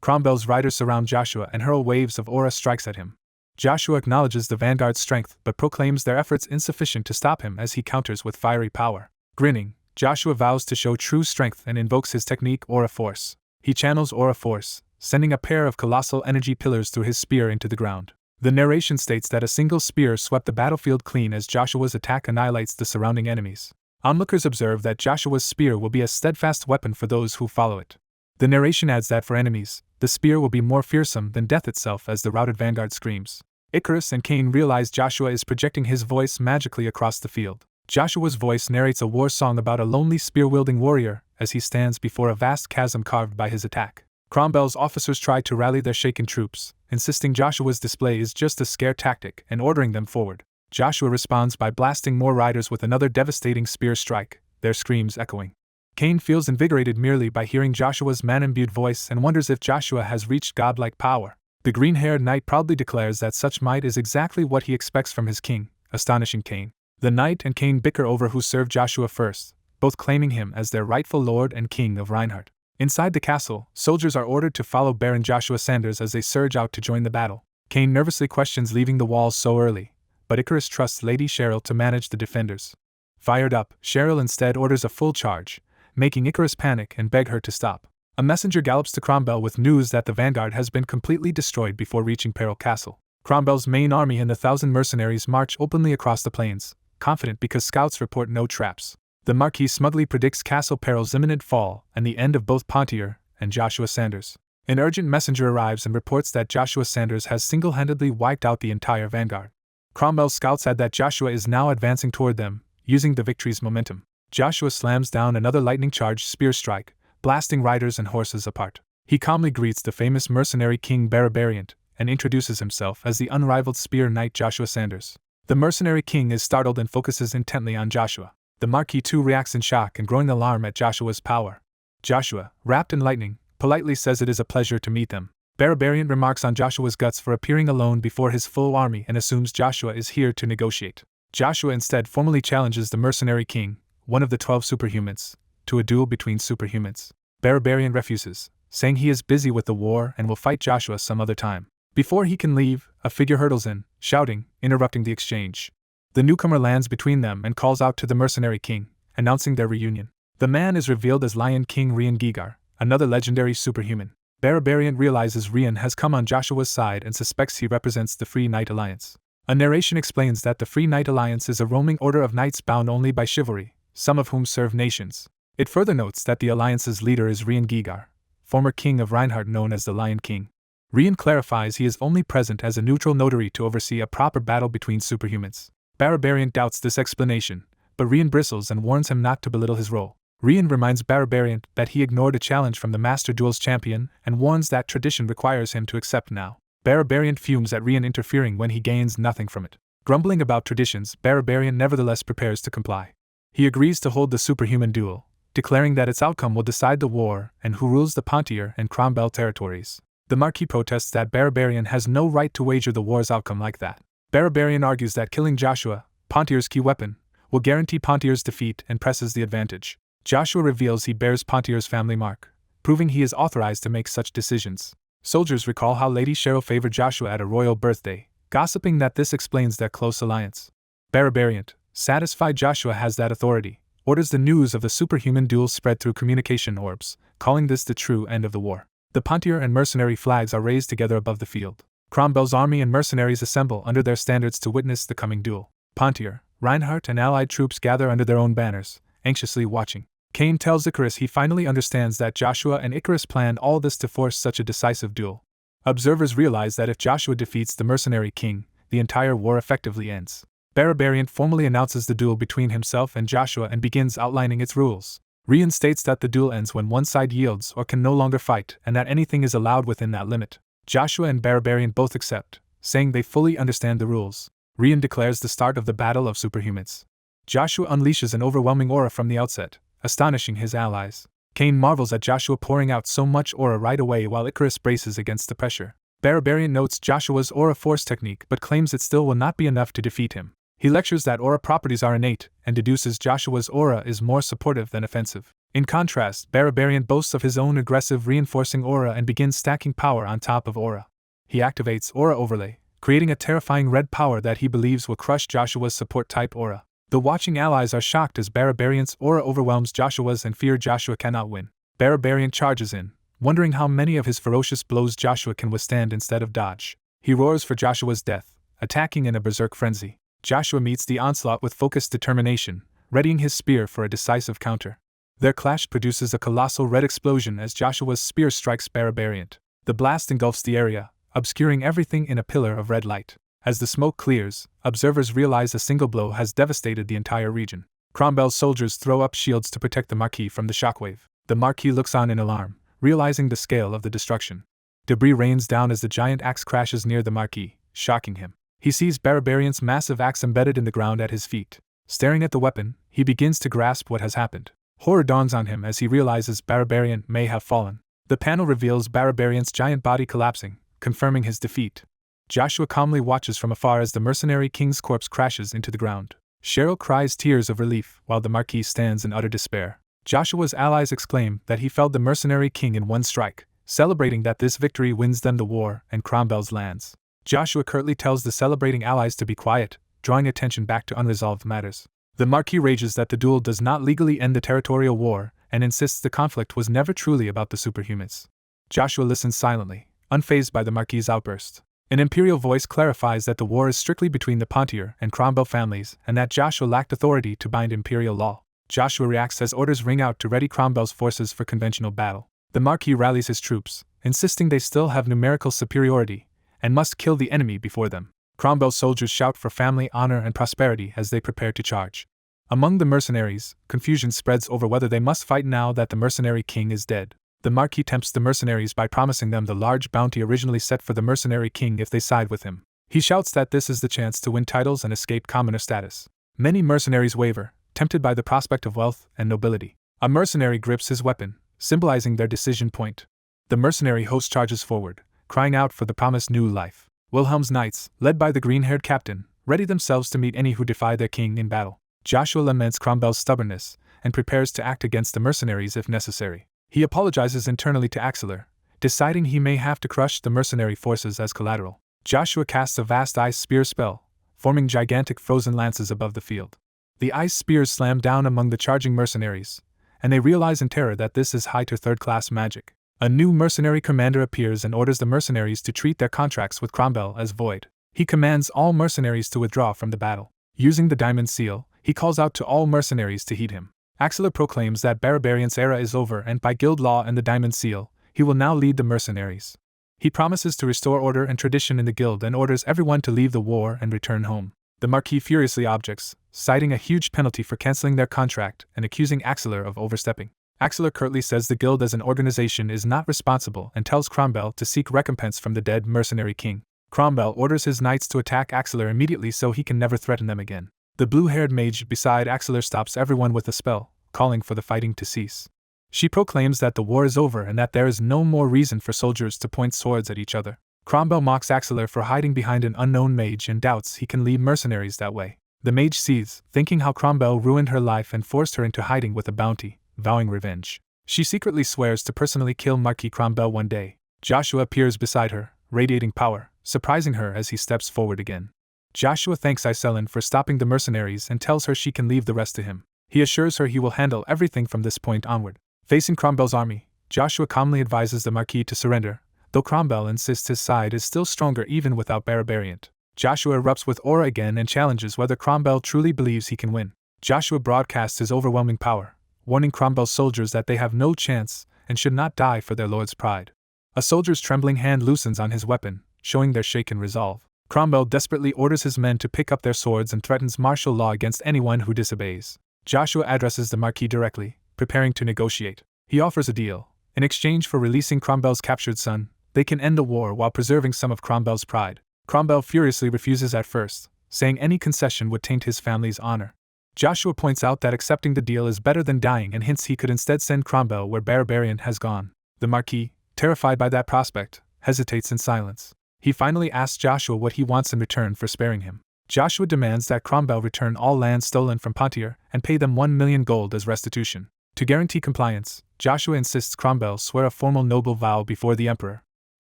Cromwell's riders surround Joshua and hurl waves of aura strikes at him. Joshua acknowledges the vanguard's strength but proclaims their efforts insufficient to stop him as he counters with fiery power. Grinning, Joshua vows to show true strength and invokes his technique Aura Force. He channels Aura Force, sending a pair of colossal energy pillars through his spear into the ground. The narration states that a single spear swept the battlefield clean as Joshua's attack annihilates the surrounding enemies. Onlookers observe that Joshua's spear will be a steadfast weapon for those who follow it. The narration adds that for enemies, the spear will be more fearsome than death itself as the routed vanguard screams. Icarus and Cain realize Joshua is projecting his voice magically across the field. Joshua's voice narrates a war song about a lonely spear-wielding warrior as he stands before a vast chasm carved by his attack. Cromwell's officers try to rally their shaken troops, insisting Joshua's display is just a scare tactic and ordering them forward. Joshua responds by blasting more riders with another devastating spear strike, their screams echoing. Cain feels invigorated merely by hearing Joshua's man-imbued voice and wonders if Joshua has reached godlike power. The green-haired knight proudly declares that such might is exactly what he expects from his king, astonishing Cain. The knight and Cain bicker over who served Joshua first, both claiming him as their rightful lord and king of Reinhardt. Inside the castle, soldiers are ordered to follow Baron Joshua Sanders as they surge out to join the battle. Cain nervously questions leaving the walls so early, but Icarus trusts Lady Cheryl to manage the defenders. Fired up, Cheryl instead orders a full charge, making Icarus panic and beg her to stop. A messenger gallops to Cromwell with news that the vanguard has been completely destroyed before reaching Peril Castle. Cromwell's main army and the 1,000 mercenaries march openly across the plains, confident because scouts report no traps. The Marquis smugly predicts Castle Peril's imminent fall and the end of both Pontier and Joshua Sanders. An urgent messenger arrives and reports that Joshua Sanders has single-handedly wiped out the entire vanguard. Cromwell's scouts add that Joshua is now advancing toward them, using the victory's momentum. Joshua slams down another lightning-charged spear strike, blasting riders and horses apart. He calmly greets the famous mercenary King Barbarian and introduces himself as the unrivaled spear knight Joshua Sanders. The mercenary king is startled and focuses intently on Joshua. The Marquis too reacts in shock and growing alarm at Joshua's power. Joshua, wrapped in lightning, politely says it is a pleasure to meet them. Barbarian remarks on Joshua's guts for appearing alone before his full army and assumes Joshua is here to negotiate. Joshua instead formally challenges the mercenary king, one of the 12 superhumans, to a duel between superhumans. Barbarian refuses, saying he is busy with the war and will fight Joshua some other time. Before he can leave, a figure hurdles in, shouting, interrupting the exchange. The newcomer lands between them and calls out to the mercenary king, announcing their reunion. The man is revealed as Lion King Rian Gigar, another legendary superhuman. Barbarian realizes Rian has come on Joshua's side and suspects he represents the Free Knight Alliance. A narration explains that the Free Knight Alliance is a roaming order of knights bound only by chivalry, some of whom serve nations. It further notes that the alliance's leader is Rian Gigar, former king of Reinhardt known as the Lion King. Rian clarifies he is only present as a neutral notary to oversee a proper battle between superhumans. Barbarian doubts this explanation, but Rian bristles and warns him not to belittle his role. Rian reminds Barbarian that he ignored a challenge from the Master Duel's champion and warns that tradition requires him to accept now. Barbarian fumes at Rian interfering when he gains nothing from it. Grumbling about traditions, Barbarian nevertheless prepares to comply. He agrees to hold the superhuman duel, declaring that its outcome will decide the war and who rules the Pontier and Cromwell territories. The Marquis protests that Barbarian has no right to wager the war's outcome like that. Barbarian argues that killing Joshua, Pontier's key weapon, will guarantee Pontier's defeat and presses the advantage. Joshua reveals he bears Pontier's family mark, proving he is authorized to make such decisions. Soldiers recall how Lady Cheryl favored Joshua at a royal birthday, gossiping that this explains their close alliance. Barbarian, satisfied Joshua has that authority, orders the news of the superhuman duel spread through communication orbs, calling this the true end of the war. The Pontier and mercenary flags are raised together above the field. Cromwell's army and mercenaries assemble under their standards to witness the coming duel. Pontier, Reinhardt and allied troops gather under their own banners, anxiously watching. Cain tells Icarus he finally understands that Joshua and Icarus planned all this to force such a decisive duel. Observers realize that if Joshua defeats the mercenary king, the entire war effectively ends. Barbarian formally announces the duel between himself and Joshua and begins outlining its rules. Reinstates that the duel ends when one side yields or can no longer fight, and that anything is allowed within that limit. Joshua and Barbarian both accept, saying they fully understand the rules. Rian declares the start of the Battle of Superhumans. Joshua unleashes an overwhelming aura from the outset, astonishing his allies. Cain marvels at Joshua pouring out so much aura right away while Icarus braces against the pressure. Barbarian notes Joshua's aura force technique but claims it still will not be enough to defeat him. He lectures that aura properties are innate, and deduces Joshua's aura is more supportive than offensive. In contrast, Barbarian boasts of his own aggressive reinforcing aura and begins stacking power on top of aura. He activates Aura Overlay, creating a terrifying red power that he believes will crush Joshua's support type aura. The watching allies are shocked as Barbarian's aura overwhelms Joshua's and fear Joshua cannot win. Barbarian charges in, wondering how many of his ferocious blows Joshua can withstand instead of dodge. He roars for Joshua's death, attacking in a berserk frenzy. Joshua meets the onslaught with focused determination, readying his spear for a decisive counter. Their clash produces a colossal red explosion as Joshua's spear strikes Barbarian. The blast engulfs the area, obscuring everything in a pillar of red light. As the smoke clears, observers realize a single blow has devastated the entire region. Cromwell's soldiers throw up shields to protect the Marquis from the shockwave. The Marquis looks on in alarm, realizing the scale of the destruction. Debris rains down as the giant axe crashes near the Marquis, shocking him. He sees Barbarian's massive axe embedded in the ground at his feet. Staring at the weapon, he begins to grasp what has happened. Horror dawns on him as he realizes Barbarian may have fallen. The panel reveals Barbarian's giant body collapsing, confirming his defeat. Joshua calmly watches from afar as the mercenary king's corpse crashes into the ground. Cheryl cries tears of relief while the Marquis stands in utter despair. Joshua's allies exclaim that he felled the mercenary king in one strike, celebrating that this victory wins them the war and Cromwell's lands. Joshua curtly tells the celebrating allies to be quiet, drawing attention back to unresolved matters. The Marquis rages that the duel does not legally end the territorial war and insists the conflict was never truly about the superhumans. Joshua listens silently, unfazed by the Marquis' outburst. An Imperial voice clarifies that the war is strictly between the Pontier and Cromwell families and that Joshua lacked authority to bind Imperial law. Joshua reacts as orders ring out to ready Cromwell's forces for conventional battle. The Marquis rallies his troops, insisting they still have numerical superiority and must kill the enemy before them. Cromwell's soldiers shout for family, honor, and prosperity as they prepare to charge. Among the mercenaries, confusion spreads over whether they must fight now that the mercenary king is dead. The Marquis tempts the mercenaries by promising them the large bounty originally set for the mercenary king if they side with him. He shouts that this is the chance to win titles and escape commoner status. Many mercenaries waver, tempted by the prospect of wealth and nobility. A mercenary grips his weapon, symbolizing their decision point. The mercenary host charges forward, crying out for the promised new life. Wilhelm's knights, led by the green-haired captain, ready themselves to meet any who defy their king in battle. Joshua laments Cromwell's stubbornness and prepares to act against the mercenaries if necessary. He apologizes internally to Axeler, deciding he may have to crush the mercenary forces as collateral. Joshua casts a vast ice spear spell, forming gigantic frozen lances above the field. The ice spears slam down among the charging mercenaries, and they realize in terror that this is high to third-class magic. A new mercenary commander appears and orders the mercenaries to treat their contracts with Cromwell as void. He commands all mercenaries to withdraw from the battle. Using the diamond seal, he calls out to all mercenaries to heed him. Axeler proclaims that Barbarian's era is over and by guild law and the diamond seal, he will now lead the mercenaries. He promises to restore order and tradition in the guild and orders everyone to leave the war and return home. The Marquis furiously objects, citing a huge penalty for canceling their contract and accusing Axeler of overstepping. Axeler curtly says the guild as an organization is not responsible and tells Cromwell to seek recompense from the dead mercenary king. Cromwell orders his knights to attack Axeler immediately so he can never threaten them again. The blue-haired mage beside Axeler stops everyone with a spell, calling for the fighting to cease. She proclaims that the war is over and that there is no more reason for soldiers to point swords at each other. Cromwell mocks Axeler for hiding behind an unknown mage and doubts he can lead mercenaries that way. The mage seethes, thinking how Cromwell ruined her life and forced her into hiding with a bounty, vowing revenge. She secretly swears to personally kill Marquis Cromwell one day. Joshua appears beside her, radiating power, surprising her as he steps forward again. Joshua thanks Iselin for stopping the mercenaries and tells her she can leave the rest to him. He assures her he will handle everything from this point onward. Facing Cromwell's army, Joshua calmly advises the Marquis to surrender, though Cromwell insists his side is still stronger even without Barbarian. Joshua erupts with aura again and challenges whether Cromwell truly believes he can win. Joshua broadcasts his overwhelming power, warning Cromwell's soldiers that they have no chance and should not die for their lord's pride. A soldier's trembling hand loosens on his weapon, showing their shaken resolve. Cromwell desperately orders his men to pick up their swords and threatens martial law against anyone who disobeys. Joshua addresses the Marquis directly, preparing to negotiate. He offers a deal. In exchange for releasing Cromwell's captured son, they can end the war while preserving some of Cromwell's pride. Cromwell furiously refuses at first, saying any concession would taint his family's honor. Joshua points out that accepting the deal is better than dying and hints he could instead send Cromwell where Barbarian has gone. The Marquis, terrified by that prospect, hesitates in silence. He finally asks Joshua what he wants in return for sparing him. Joshua demands that Cromwell return all land stolen from Pontier and pay them 1 million gold as restitution. To guarantee compliance, Joshua insists Cromwell swear a formal noble vow before the emperor.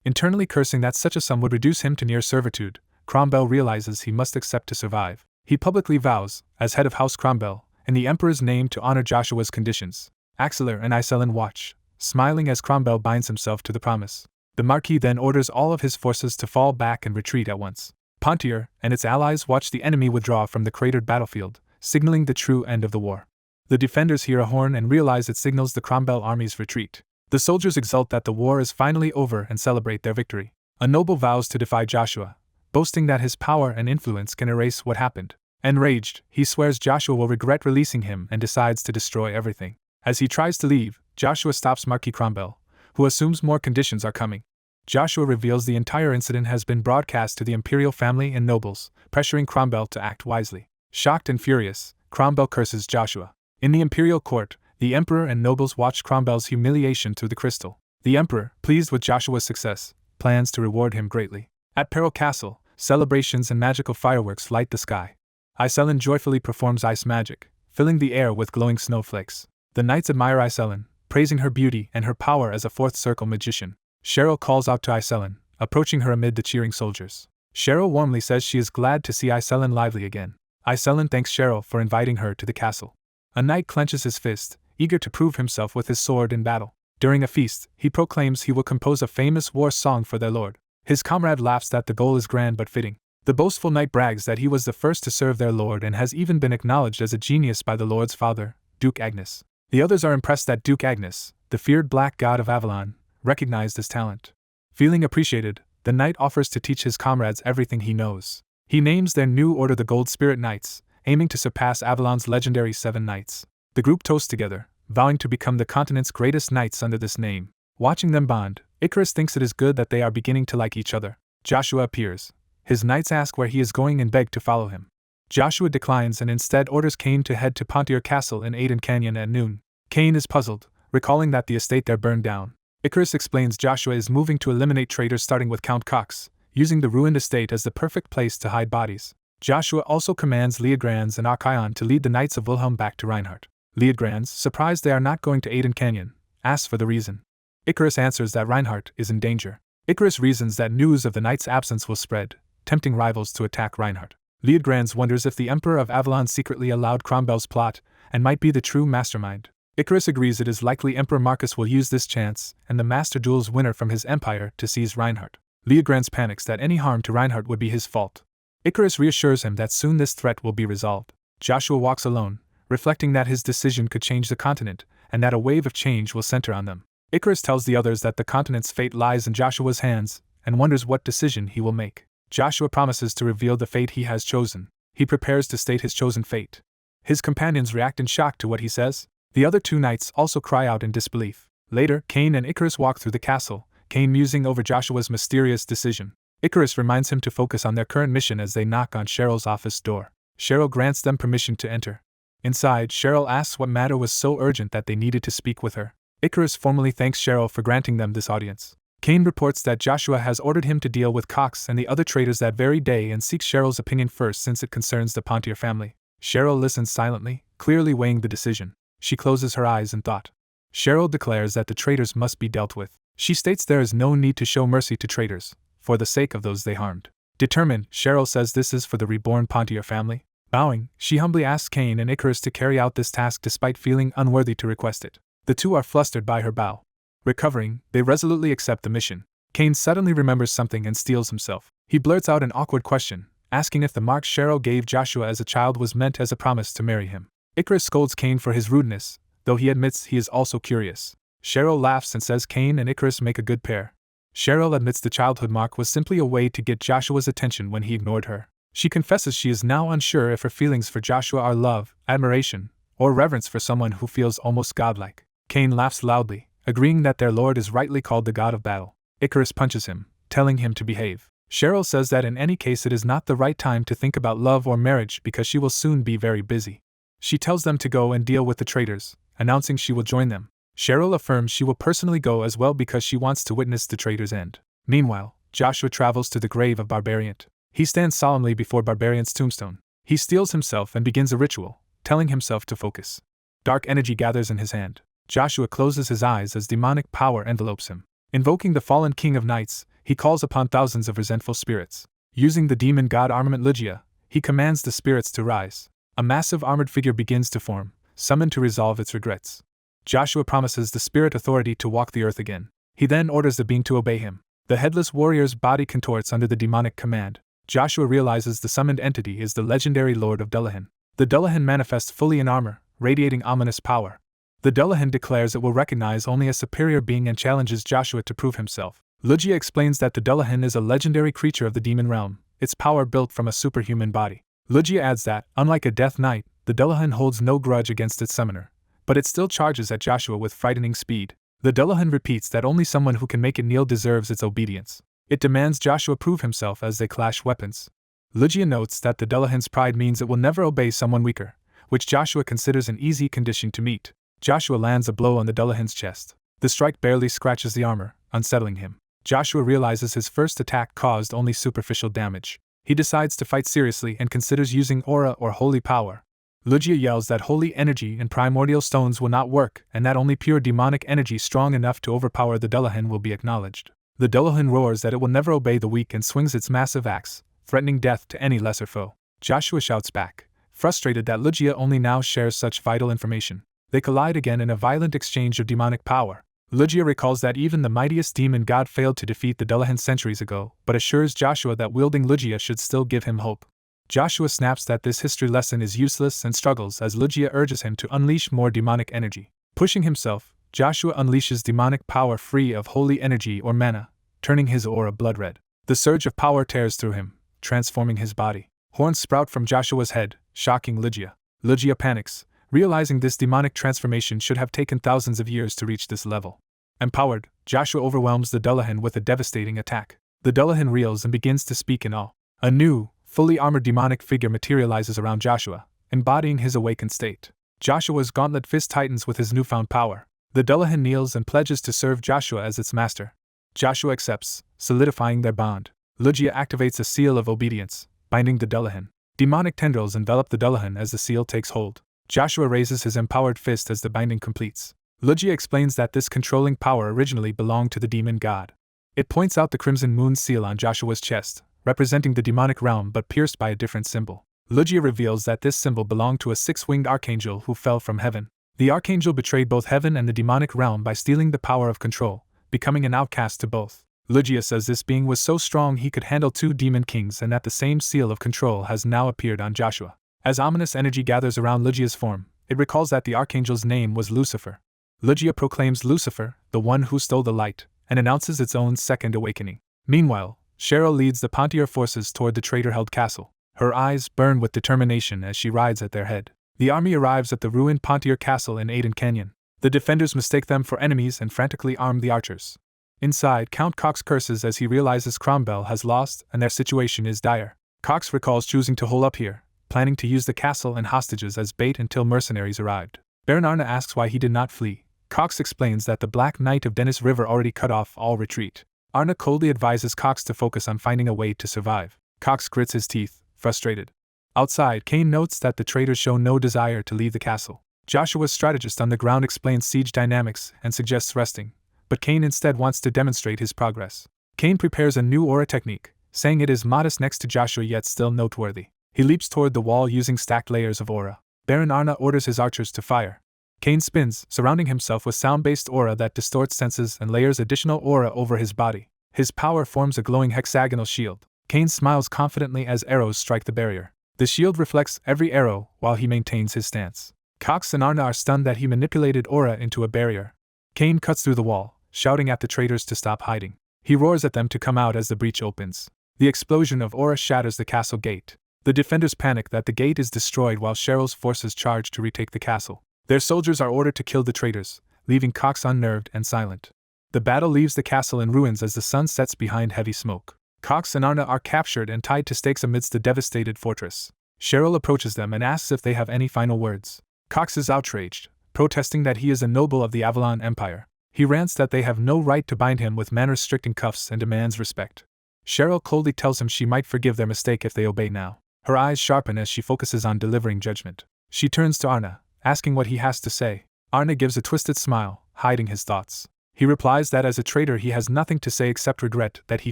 Internally cursing that such a sum would reduce him to near servitude, Cromwell realizes he must accept to survive. He publicly vows, as head of House Cromwell, in the emperor's name to honor Joshua's conditions. Axelar and Iselin watch, smiling as Cromwell binds himself to the promise. The Marquis then orders all of his forces to fall back and retreat at once. Pontier and its allies watch the enemy withdraw from the cratered battlefield, signaling the true end of the war. The defenders hear a horn and realize it signals the Cromwell army's retreat. The soldiers exult that the war is finally over and celebrate their victory. A noble vows to defy Joshua, boasting that his power and influence can erase what happened. Enraged, he swears Joshua will regret releasing him and decides to destroy everything. As he tries to leave, Joshua stops Marquis Cromwell, who assumes more conditions are coming. Joshua reveals the entire incident has been broadcast to the Imperial family and nobles, pressuring Cromwell to act wisely. Shocked and furious, Cromwell curses Joshua. In the Imperial court, the emperor and nobles watch Cromwell's humiliation through the crystal. The emperor, pleased with Joshua's success, plans to reward him greatly. At Peril Castle, celebrations and magical fireworks light the sky. Iselin joyfully performs ice magic, filling the air with glowing snowflakes. The knights admire Iselin, praising her beauty and her power as a fourth circle magician. Cheryl calls out to Iselin, approaching her amid the cheering soldiers. Cheryl warmly says she is glad to see Iselin lively again. Iselin thanks Cheryl for inviting her to the castle. A knight clenches his fist, eager to prove himself with his sword in battle. During a feast, he proclaims he will compose a famous war song for their lord. His comrade laughs that the goal is grand but fitting. The boastful knight brags that he was the first to serve their lord and has even been acknowledged as a genius by the lord's father, Duke Agnes. The others are impressed that Duke Agnes, the feared black god of Avalon, recognized his talent. Feeling appreciated, the knight offers to teach his comrades everything he knows. He names their new order the Gold Spirit Knights, aiming to surpass Avalon's legendary 7 knights. The group toasts together, vowing to become the continent's greatest knights under this name. Watching them bond, Icarus thinks it is good that they are beginning to like each other. Joshua appears. His knights ask where he is going and beg to follow him. Joshua declines and instead orders Cain to head to Pontier Castle in Aden Canyon at noon. Cain is puzzled, recalling that the estate there burned down. Icarus explains Joshua is moving to eliminate traitors starting with Count Cox, using the ruined estate as the perfect place to hide bodies. Joshua also commands Leodrans and Archaon to lead the Knights of Wilhelm back to Reinhardt. Leodrans, surprised they are not going to Aden Canyon, asks for the reason. Icarus answers that Reinhardt is in danger. Icarus reasons that news of the Knight's absence will spread, tempting rivals to attack Reinhardt. Leodrans wonders if the Emperor of Avalon secretly allowed Cromwell's plot, and might be the true mastermind. Icarus agrees it is likely Emperor Marcus will use this chance and the master duel's winner from his empire to seize Reinhardt. Leodrans panics that any harm to Reinhardt would be his fault. Icarus reassures him that soon this threat will be resolved. Joshua walks alone, reflecting that his decision could change the continent, and that a wave of change will center on them. Icarus tells the others that the continent's fate lies in Joshua's hands, and wonders what decision he will make. Joshua promises to reveal the fate he has chosen. He prepares to state his chosen fate. His companions react in shock to what he says. The other 2 knights also cry out in disbelief. Later, Cain and Icarus walk through the castle, Cain musing over Joshua's mysterious decision. Icarus reminds him to focus on their current mission as they knock on Cheryl's office door. Cheryl grants them permission to enter. Inside, Cheryl asks what matter was so urgent that they needed to speak with her. Icarus formally thanks Cheryl for granting them this audience. Cain reports that Joshua has ordered him to deal with Cox and the other traitors that very day and seeks Cheryl's opinion first since it concerns the Pontier family. Cheryl listens silently, clearly weighing the decision. She closes her eyes in thought. Cheryl declares that the traitors must be dealt with. She states there is no need to show mercy to traitors, for the sake of those they harmed. Determined, Cheryl says this is for the reborn Pontier family. Bowing, she humbly asks Cain and Icarus to carry out this task despite feeling unworthy to request it. The 2 are flustered by her bow. Recovering, they resolutely accept the mission. Cain suddenly remembers something and steels himself. He blurts out an awkward question, asking if the mark Cheryl gave Joshua as a child was meant as a promise to marry him. Icarus scolds Cain for his rudeness, though he admits he is also curious. Cheryl laughs and says Cain and Icarus make a good pair. Cheryl admits the childhood mark was simply a way to get Joshua's attention when he ignored her. She confesses she is now unsure if her feelings for Joshua are love, admiration, or reverence for someone who feels almost godlike. Cain laughs loudly, agreeing that their lord is rightly called the god of battle. Icarus punches him, telling him to behave. Cheryl says that in any case it is not the right time to think about love or marriage because she will soon be very busy. She tells them to go and deal with the traitors, announcing she will join them. Cheryl affirms she will personally go as well because she wants to witness the traitors' end. Meanwhile, Joshua travels to the grave of Barbarian. He stands solemnly before Barbarian's tombstone. He steels himself and begins a ritual, telling himself to focus. Dark energy gathers in his hand. Joshua closes his eyes as demonic power envelopes him. Invoking the fallen king of knights, he calls upon thousands of resentful spirits. Using the demon god armament Lucia, he commands the spirits to rise. A massive armored figure begins to form, summoned to resolve its regrets. Joshua promises the spirit authority to walk the earth again. He then orders the being to obey him. The headless warrior's body contorts under the demonic command. Joshua realizes the summoned entity is the legendary Lord of Dullahan. The Dullahan manifests fully in armor, radiating ominous power. The Dullahan declares it will recognize only a superior being and challenges Joshua to prove himself. Lucia explains that the Dullahan is a legendary creature of the demon realm, its power built from a superhuman body. Lucia adds that, unlike a death knight, the Dullahan holds no grudge against its summoner, but it still charges at Joshua with frightening speed. The Dullahan repeats that only someone who can make it kneel deserves its obedience. It demands Joshua prove himself as they clash weapons. Lucia notes that the Dullahan's pride means it will never obey someone weaker, which Joshua considers an easy condition to meet. Joshua lands a blow on the Dullahan's chest. The strike barely scratches the armor, unsettling him. Joshua realizes his first attack caused only superficial damage. He decides to fight seriously and considers using aura or holy power. Lucia yells that holy energy and primordial stones will not work and that only pure demonic energy strong enough to overpower the Dullahan will be acknowledged. The Dullahan roars that it will never obey the weak and swings its massive axe, threatening death to any lesser foe. Joshua shouts back, frustrated that Lucia only now shares such vital information. They collide again in a violent exchange of demonic power. Lucia recalls that even the mightiest demon god failed to defeat the Dullahan centuries ago, but assures Joshua that wielding Lucia should still give him hope. Joshua snaps that this history lesson is useless and struggles as Lucia urges him to unleash more demonic energy. Pushing himself, Joshua unleashes demonic power free of holy energy or mana, turning his aura blood red. The surge of power tears through him, transforming his body. Horns sprout from Joshua's head, shocking Lucia. Lucia panics, realizing this demonic transformation should have taken thousands of years to reach this level. Empowered, Joshua overwhelms the Dullahan with a devastating attack. The Dullahan reels and begins to speak in awe. A new, fully armored demonic figure materializes around Joshua, embodying his awakened state. Joshua's gauntlet fist tightens with his newfound power. The Dullahan kneels and pledges to serve Joshua as its master. Joshua accepts, solidifying their bond. Lucia activates a seal of obedience, binding the Dullahan. Demonic tendrils envelop the Dullahan as the seal takes hold. Joshua raises his empowered fist as the binding completes. Lucia explains that this controlling power originally belonged to the demon god. It points out the crimson moon seal on Joshua's chest, representing the demonic realm but pierced by a different symbol. Lucia reveals that this symbol belonged to a six-winged archangel who fell from heaven. The archangel betrayed both heaven and the demonic realm by stealing the power of control, becoming an outcast to both. Lucia says this being was so strong he could handle two demon kings and that the same seal of control has now appeared on Joshua. As ominous energy gathers around Lucia's form, it recalls that the archangel's name was Lucifer. Lucia proclaims Lucifer, the one who stole the light, and announces its own second awakening. Meanwhile, Cheryl leads the Pontier forces toward the traitor-held castle. Her eyes burn with determination as she rides at their head. The army arrives at the ruined Pontier castle in Aiden Canyon. The defenders mistake them for enemies and frantically arm the archers. Inside, Count Cox curses as he realizes Cromwell has lost and their situation is dire. Cox recalls choosing to hole up here, planning to use the castle and hostages as bait until mercenaries arrived. Baron Arna asks why he did not flee. Cox explains that the Black Knight of Dennis River already cut off all retreat. Arna coldly advises Cox to focus on finding a way to survive. Cox grits his teeth, frustrated. Outside, Cain notes that the traitors show no desire to leave the castle. Joshua's strategist on the ground explains siege dynamics and suggests resting, but Cain instead wants to demonstrate his progress. Cain prepares a new aura technique, saying it is modest next to Joshua yet still noteworthy. He leaps toward the wall using stacked layers of aura. Baron Arna orders his archers to fire. Cain spins, surrounding himself with sound-based aura that distorts senses and layers additional aura over his body. His power forms a glowing hexagonal shield. Cain smiles confidently as arrows strike the barrier. The shield reflects every arrow while he maintains his stance. Cox and Arna are stunned that he manipulated aura into a barrier. Cain cuts through the wall, shouting at the traitors to stop hiding. He roars at them to come out as the breach opens. The explosion of aura shatters the castle gate. The defenders panic that the gate is destroyed while Cheryl's forces charge to retake the castle. Their soldiers are ordered to kill the traitors, leaving Cox unnerved and silent. The battle leaves the castle in ruins as the sun sets behind heavy smoke. Cox and Arna are captured and tied to stakes amidst the devastated fortress. Cheryl approaches them and asks if they have any final words. Cox is outraged, protesting that he is a noble of the Avalon Empire. He rants that they have no right to bind him with manner-stricken cuffs and demands respect. Cheryl coldly tells him she might forgive their mistake if they obey now. Her eyes sharpen as she focuses on delivering judgment. She turns to Arna, asking what he has to say. Arna gives a twisted smile, hiding his thoughts. He replies that as a traitor he has nothing to say except regret that he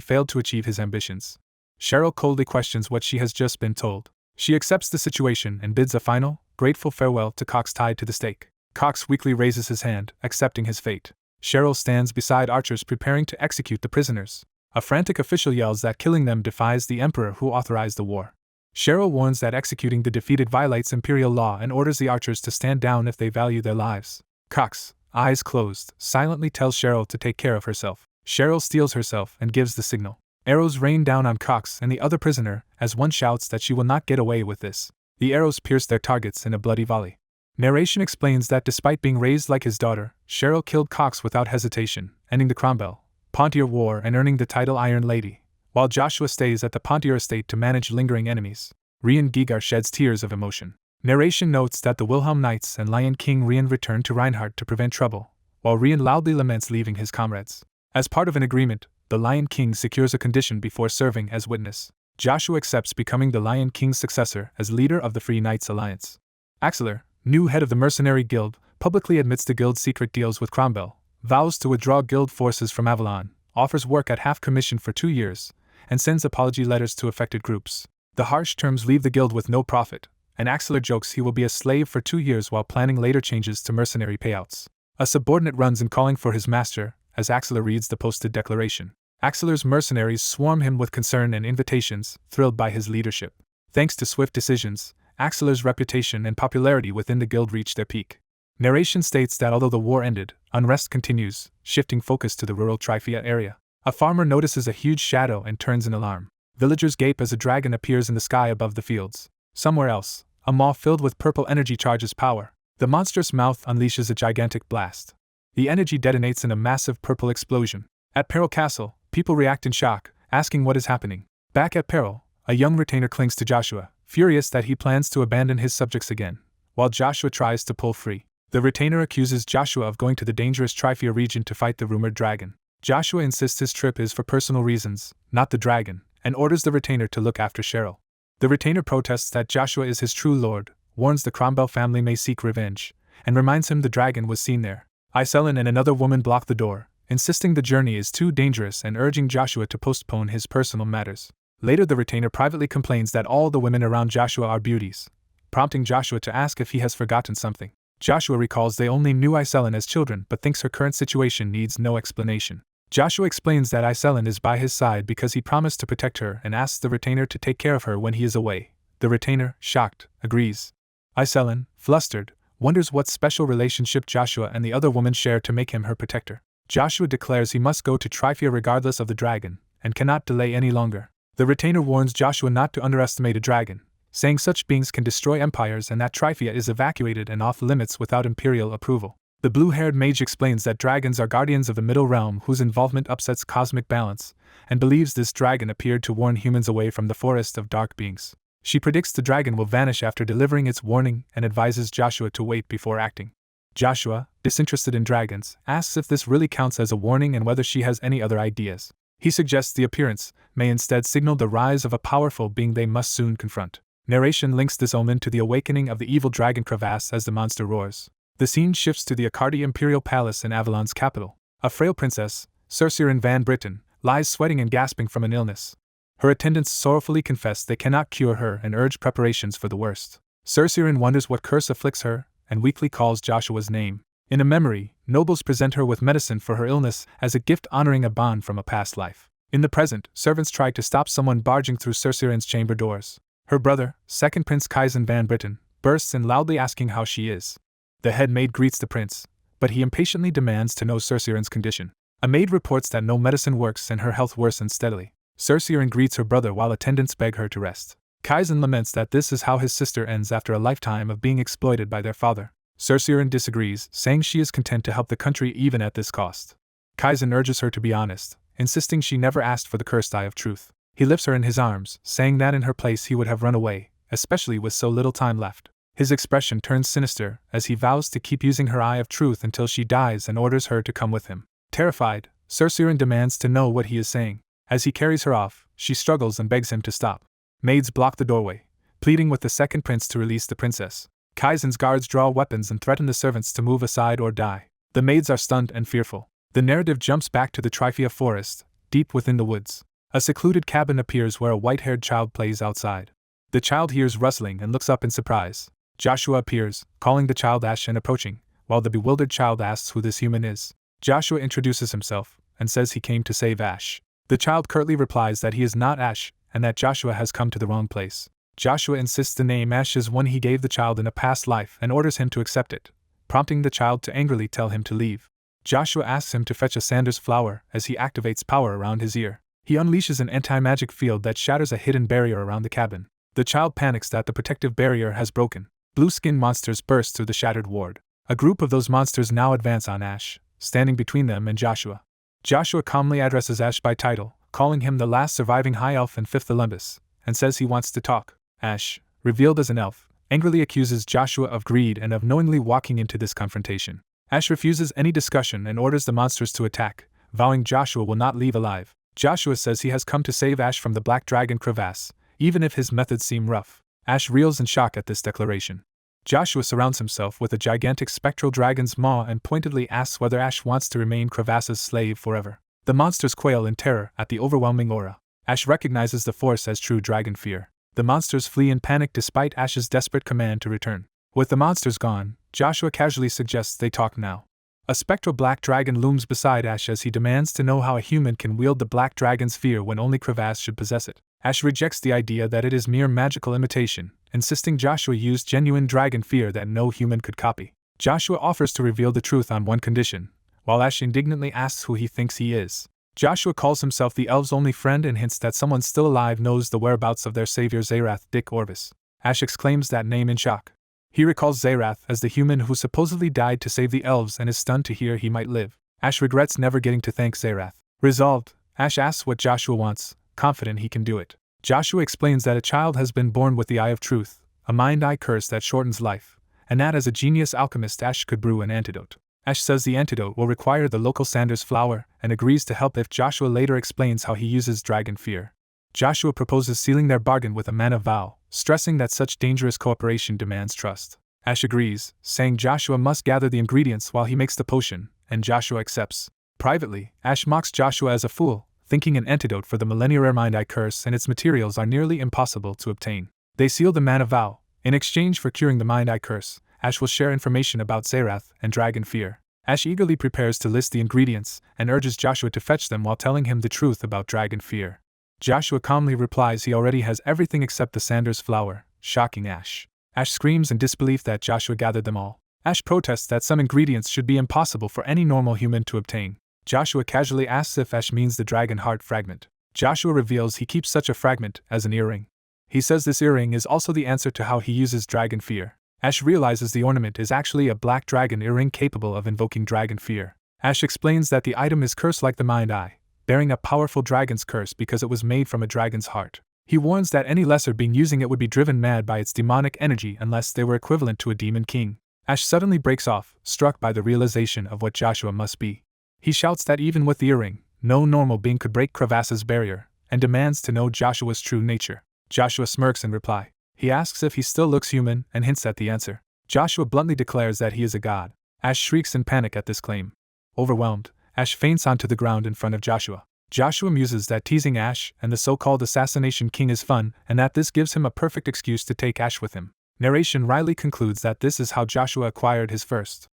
failed to achieve his ambitions. Cheryl coldly questions what she has just been told. She accepts the situation and bids a final, grateful farewell to Cox tied to the stake. Cox weakly raises his hand, accepting his fate. Cheryl stands beside archers preparing to execute the prisoners. A frantic official yells that killing them defies the emperor who authorized the war. Cheryl warns that executing the defeated violates Imperial law and orders the archers to stand down if they value their lives. Cox, eyes closed, silently tells Cheryl to take care of herself. Cheryl steels herself and gives the signal. Arrows rain down on Cox and the other prisoner as one shouts that she will not get away with this. The arrows pierce their targets in a bloody volley. Narration explains that despite being raised like his daughter, Cheryl killed Cox without hesitation, ending the Cromwell Pontier War and earning the title Iron Lady, while Joshua stays at the Pontier estate to manage lingering enemies. Rian Gigar sheds tears of emotion. Narration notes that the Wilhelm Knights and Lion King Rian return to Reinhardt to prevent trouble, while Rian loudly laments leaving his comrades. As part of an agreement, the Lion King secures a condition before serving as witness. Joshua accepts becoming the Lion King's successor as leader of the Free Knights Alliance. Axeler, new head of the Mercenary Guild, publicly admits the guild's secret deals with Cromwell, vows to withdraw guild forces from Avalon, offers work at half commission for 2 years, and sends apology letters to affected groups. The harsh terms leave the guild with no profit, and Axeler jokes he will be a slave for 2 years while planning later changes to mercenary payouts. A subordinate runs in calling for his master, as Axeler reads the posted declaration. Axeler's mercenaries swarm him with concern and invitations, thrilled by his leadership. Thanks to swift decisions, Axeler's reputation and popularity within the guild reach their peak. Narration states that although the war ended, unrest continues, shifting focus to the rural Tryphia area. A farmer notices a huge shadow and turns in alarm. Villagers gape as a dragon appears in the sky above the fields. Somewhere else, a maw filled with purple energy charges power. The monstrous mouth unleashes a gigantic blast. The energy detonates in a massive purple explosion. At Peril Castle, people react in shock, asking what is happening. Back at Peril, a young retainer clings to Joshua, furious that he plans to abandon his subjects again, while Joshua tries to pull free. The retainer accuses Joshua of going to the dangerous Tryphia region to fight the rumored dragon. Joshua insists his trip is for personal reasons, not the dragon, and orders the retainer to look after Cheryl. The retainer protests that Joshua is his true lord, warns the Cromwell family may seek revenge, and reminds him the dragon was seen there. Iselin and another woman block the door, insisting the journey is too dangerous and urging Joshua to postpone his personal matters. Later the retainer privately complains that all the women around Joshua are beauties, prompting Joshua to ask if he has forgotten something. Joshua recalls they only knew Iselin as children but thinks her current situation needs no explanation. Joshua explains that Iselin is by his side because he promised to protect her and asks the retainer to take care of her when he is away. The retainer, shocked, agrees. Iselin, flustered, wonders what special relationship Joshua and the other woman share to make him her protector. Joshua declares he must go to Tryphia regardless of the dragon, and cannot delay any longer. The retainer warns Joshua not to underestimate a dragon, saying such beings can destroy empires and that Tryphia is evacuated and off-limits without Imperial approval. The blue-haired mage explains that dragons are guardians of the Middle Realm whose involvement upsets cosmic balance, and believes this dragon appeared to warn humans away from the forest of dark beings. She predicts the dragon will vanish after delivering its warning and advises Joshua to wait before acting. Joshua, disinterested in dragons, asks if this really counts as a warning and whether she has any other ideas. He suggests the appearance may instead signal the rise of a powerful being they must soon confront. Narration links this omen to the awakening of the evil dragon crevasse as the monster roars. The scene shifts to the Accardi Imperial Palace in Avalon's capital. A frail princess, Cercerin Van Britten, lies sweating and gasping from an illness. Her attendants sorrowfully confess they cannot cure her and urge preparations for the worst. Cercerin wonders what curse afflicts her, and weakly calls Joshua's name. In a memory, nobles present her with medicine for her illness as a gift honoring a bond from a past life. In the present, servants try to stop someone barging through Cercerin's chamber doors. Her brother, second Prince Kaizen Van Britten, bursts in loudly asking how she is. The head maid greets the prince, but he impatiently demands to know Cercerin's condition. A maid reports that no medicine works and her health worsens steadily. Cercerin greets her brother while attendants beg her to rest. Kaizen laments that this is how his sister ends after a lifetime of being exploited by their father. Centurion disagrees, saying she is content to help the country even at this cost. Kaizen urges her to be honest, insisting she never asked for the cursed eye of truth. He lifts her in his arms, saying that in her place he would have run away, especially with so little time left. His expression turns sinister as he vows to keep using her eye of truth until she dies and orders her to come with him. Terrified, Centurion demands to know what he is saying. As he carries her off, she struggles and begs him to stop. Maids block the doorway, pleading with the second prince to release the princess. Kaizen's guards draw weapons and threaten the servants to move aside or die. The maids are stunned and fearful. The narrative jumps back to the Tryphia forest, deep within the woods. A secluded cabin appears where a white-haired child plays outside. The child hears rustling and looks up in surprise. Joshua appears, calling the child Ash and approaching, while the bewildered child asks who this human is. Joshua introduces himself, and says he came to save Ash. The child curtly replies that he is not Ash, and that Joshua has come to the wrong place. Joshua insists the name Ash is one he gave the child in a past life and orders him to accept it, prompting the child to angrily tell him to leave. Joshua asks him to fetch a Sanders flower as he activates power around his ear. He unleashes an anti-magic field that shatters a hidden barrier around the cabin. The child panics that the protective barrier has broken. Blue-skinned monsters burst through the shattered ward. A group of those monsters now advance on Ash, standing between them and Joshua. Joshua calmly addresses Ash by title, calling him the last surviving High Elf and Fifth Olympus, and says he wants to talk. Ash, revealed as an elf, angrily accuses Joshua of greed and of knowingly walking into this confrontation. Ash refuses any discussion and orders the monsters to attack, vowing Joshua will not leave alive. Joshua says he has come to save Ash from the Black Dragon crevasse, even if his methods seem rough. Ash reels in shock at this declaration. Joshua surrounds himself with a gigantic spectral dragon's maw and pointedly asks whether Ash wants to remain Crevasse's slave forever. The monsters quail in terror at the overwhelming aura. Ash recognizes the force as true dragon fear. The monsters flee in panic despite Ash's desperate command to return. With the monsters gone, Joshua casually suggests they talk now. A spectral black dragon looms beside Ash as he demands to know how a human can wield the black dragon's fear when only Crevasse should possess it. Ash rejects the idea that it is mere magical imitation, insisting Joshua use genuine dragon fear that no human could copy. Joshua offers to reveal the truth on one condition, while Ash indignantly asks who he thinks he is. Joshua calls himself the elves' only friend and hints that someone still alive knows the whereabouts of their savior Zerath Dick Orvis. Ash exclaims that name in shock. He recalls Zerath as the human who supposedly died to save the elves and is stunned to hear he might live. Ash regrets never getting to thank Zerath. Resolved, Ash asks what Joshua wants, confident he can do it. Joshua explains that a child has been born with the Eye of Truth, a mind-eye curse that shortens life, and that as a genius alchemist Ash could brew an antidote. Ash says the antidote will require the local Sanders flower and agrees to help if Joshua later explains how he uses dragon fear. Joshua proposes sealing their bargain with a mana vow, stressing that such dangerous cooperation demands trust. Ash agrees, saying Joshua must gather the ingredients while he makes the potion, and Joshua accepts. Privately, Ash mocks Joshua as a fool, thinking an antidote for the millennia-rare mind-eye curse and its materials are nearly impossible to obtain. They seal the mana vow. In exchange for curing the mind-eye curse, Ash will share information about Zerath and dragon fear. Ash eagerly prepares to list the ingredients and urges Joshua to fetch them while telling him the truth about dragon fear. Joshua calmly replies he already has everything except the Sanders flower, shocking Ash. Ash screams in disbelief that Joshua gathered them all. Ash protests that some ingredients should be impossible for any normal human to obtain. Joshua casually asks if Ash means the dragon heart fragment. Joshua reveals he keeps such a fragment as an earring. He says this earring is also the answer to how he uses dragon fear. Ash realizes the ornament is actually a black dragon earring capable of invoking dragon fear. Ash explains that the item is cursed like the mind eye, bearing a powerful dragon's curse because it was made from a dragon's heart. He warns that any lesser being using it would be driven mad by its demonic energy unless they were equivalent to a demon king. Ash suddenly breaks off, struck by the realization of what Joshua must be. He shouts that even with the earring, no normal being could break Crevasse's barrier, and demands to know Joshua's true nature. Joshua smirks in reply. He asks if he still looks human and hints at the answer. Joshua bluntly declares that he is a god. Ash shrieks in panic at this claim. Overwhelmed, Ash faints onto the ground in front of Joshua. Joshua muses that teasing Ash and the so-called assassination king is fun and that this gives him a perfect excuse to take Ash with him. Narration wryly concludes that this is how Joshua acquired his first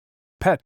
pet,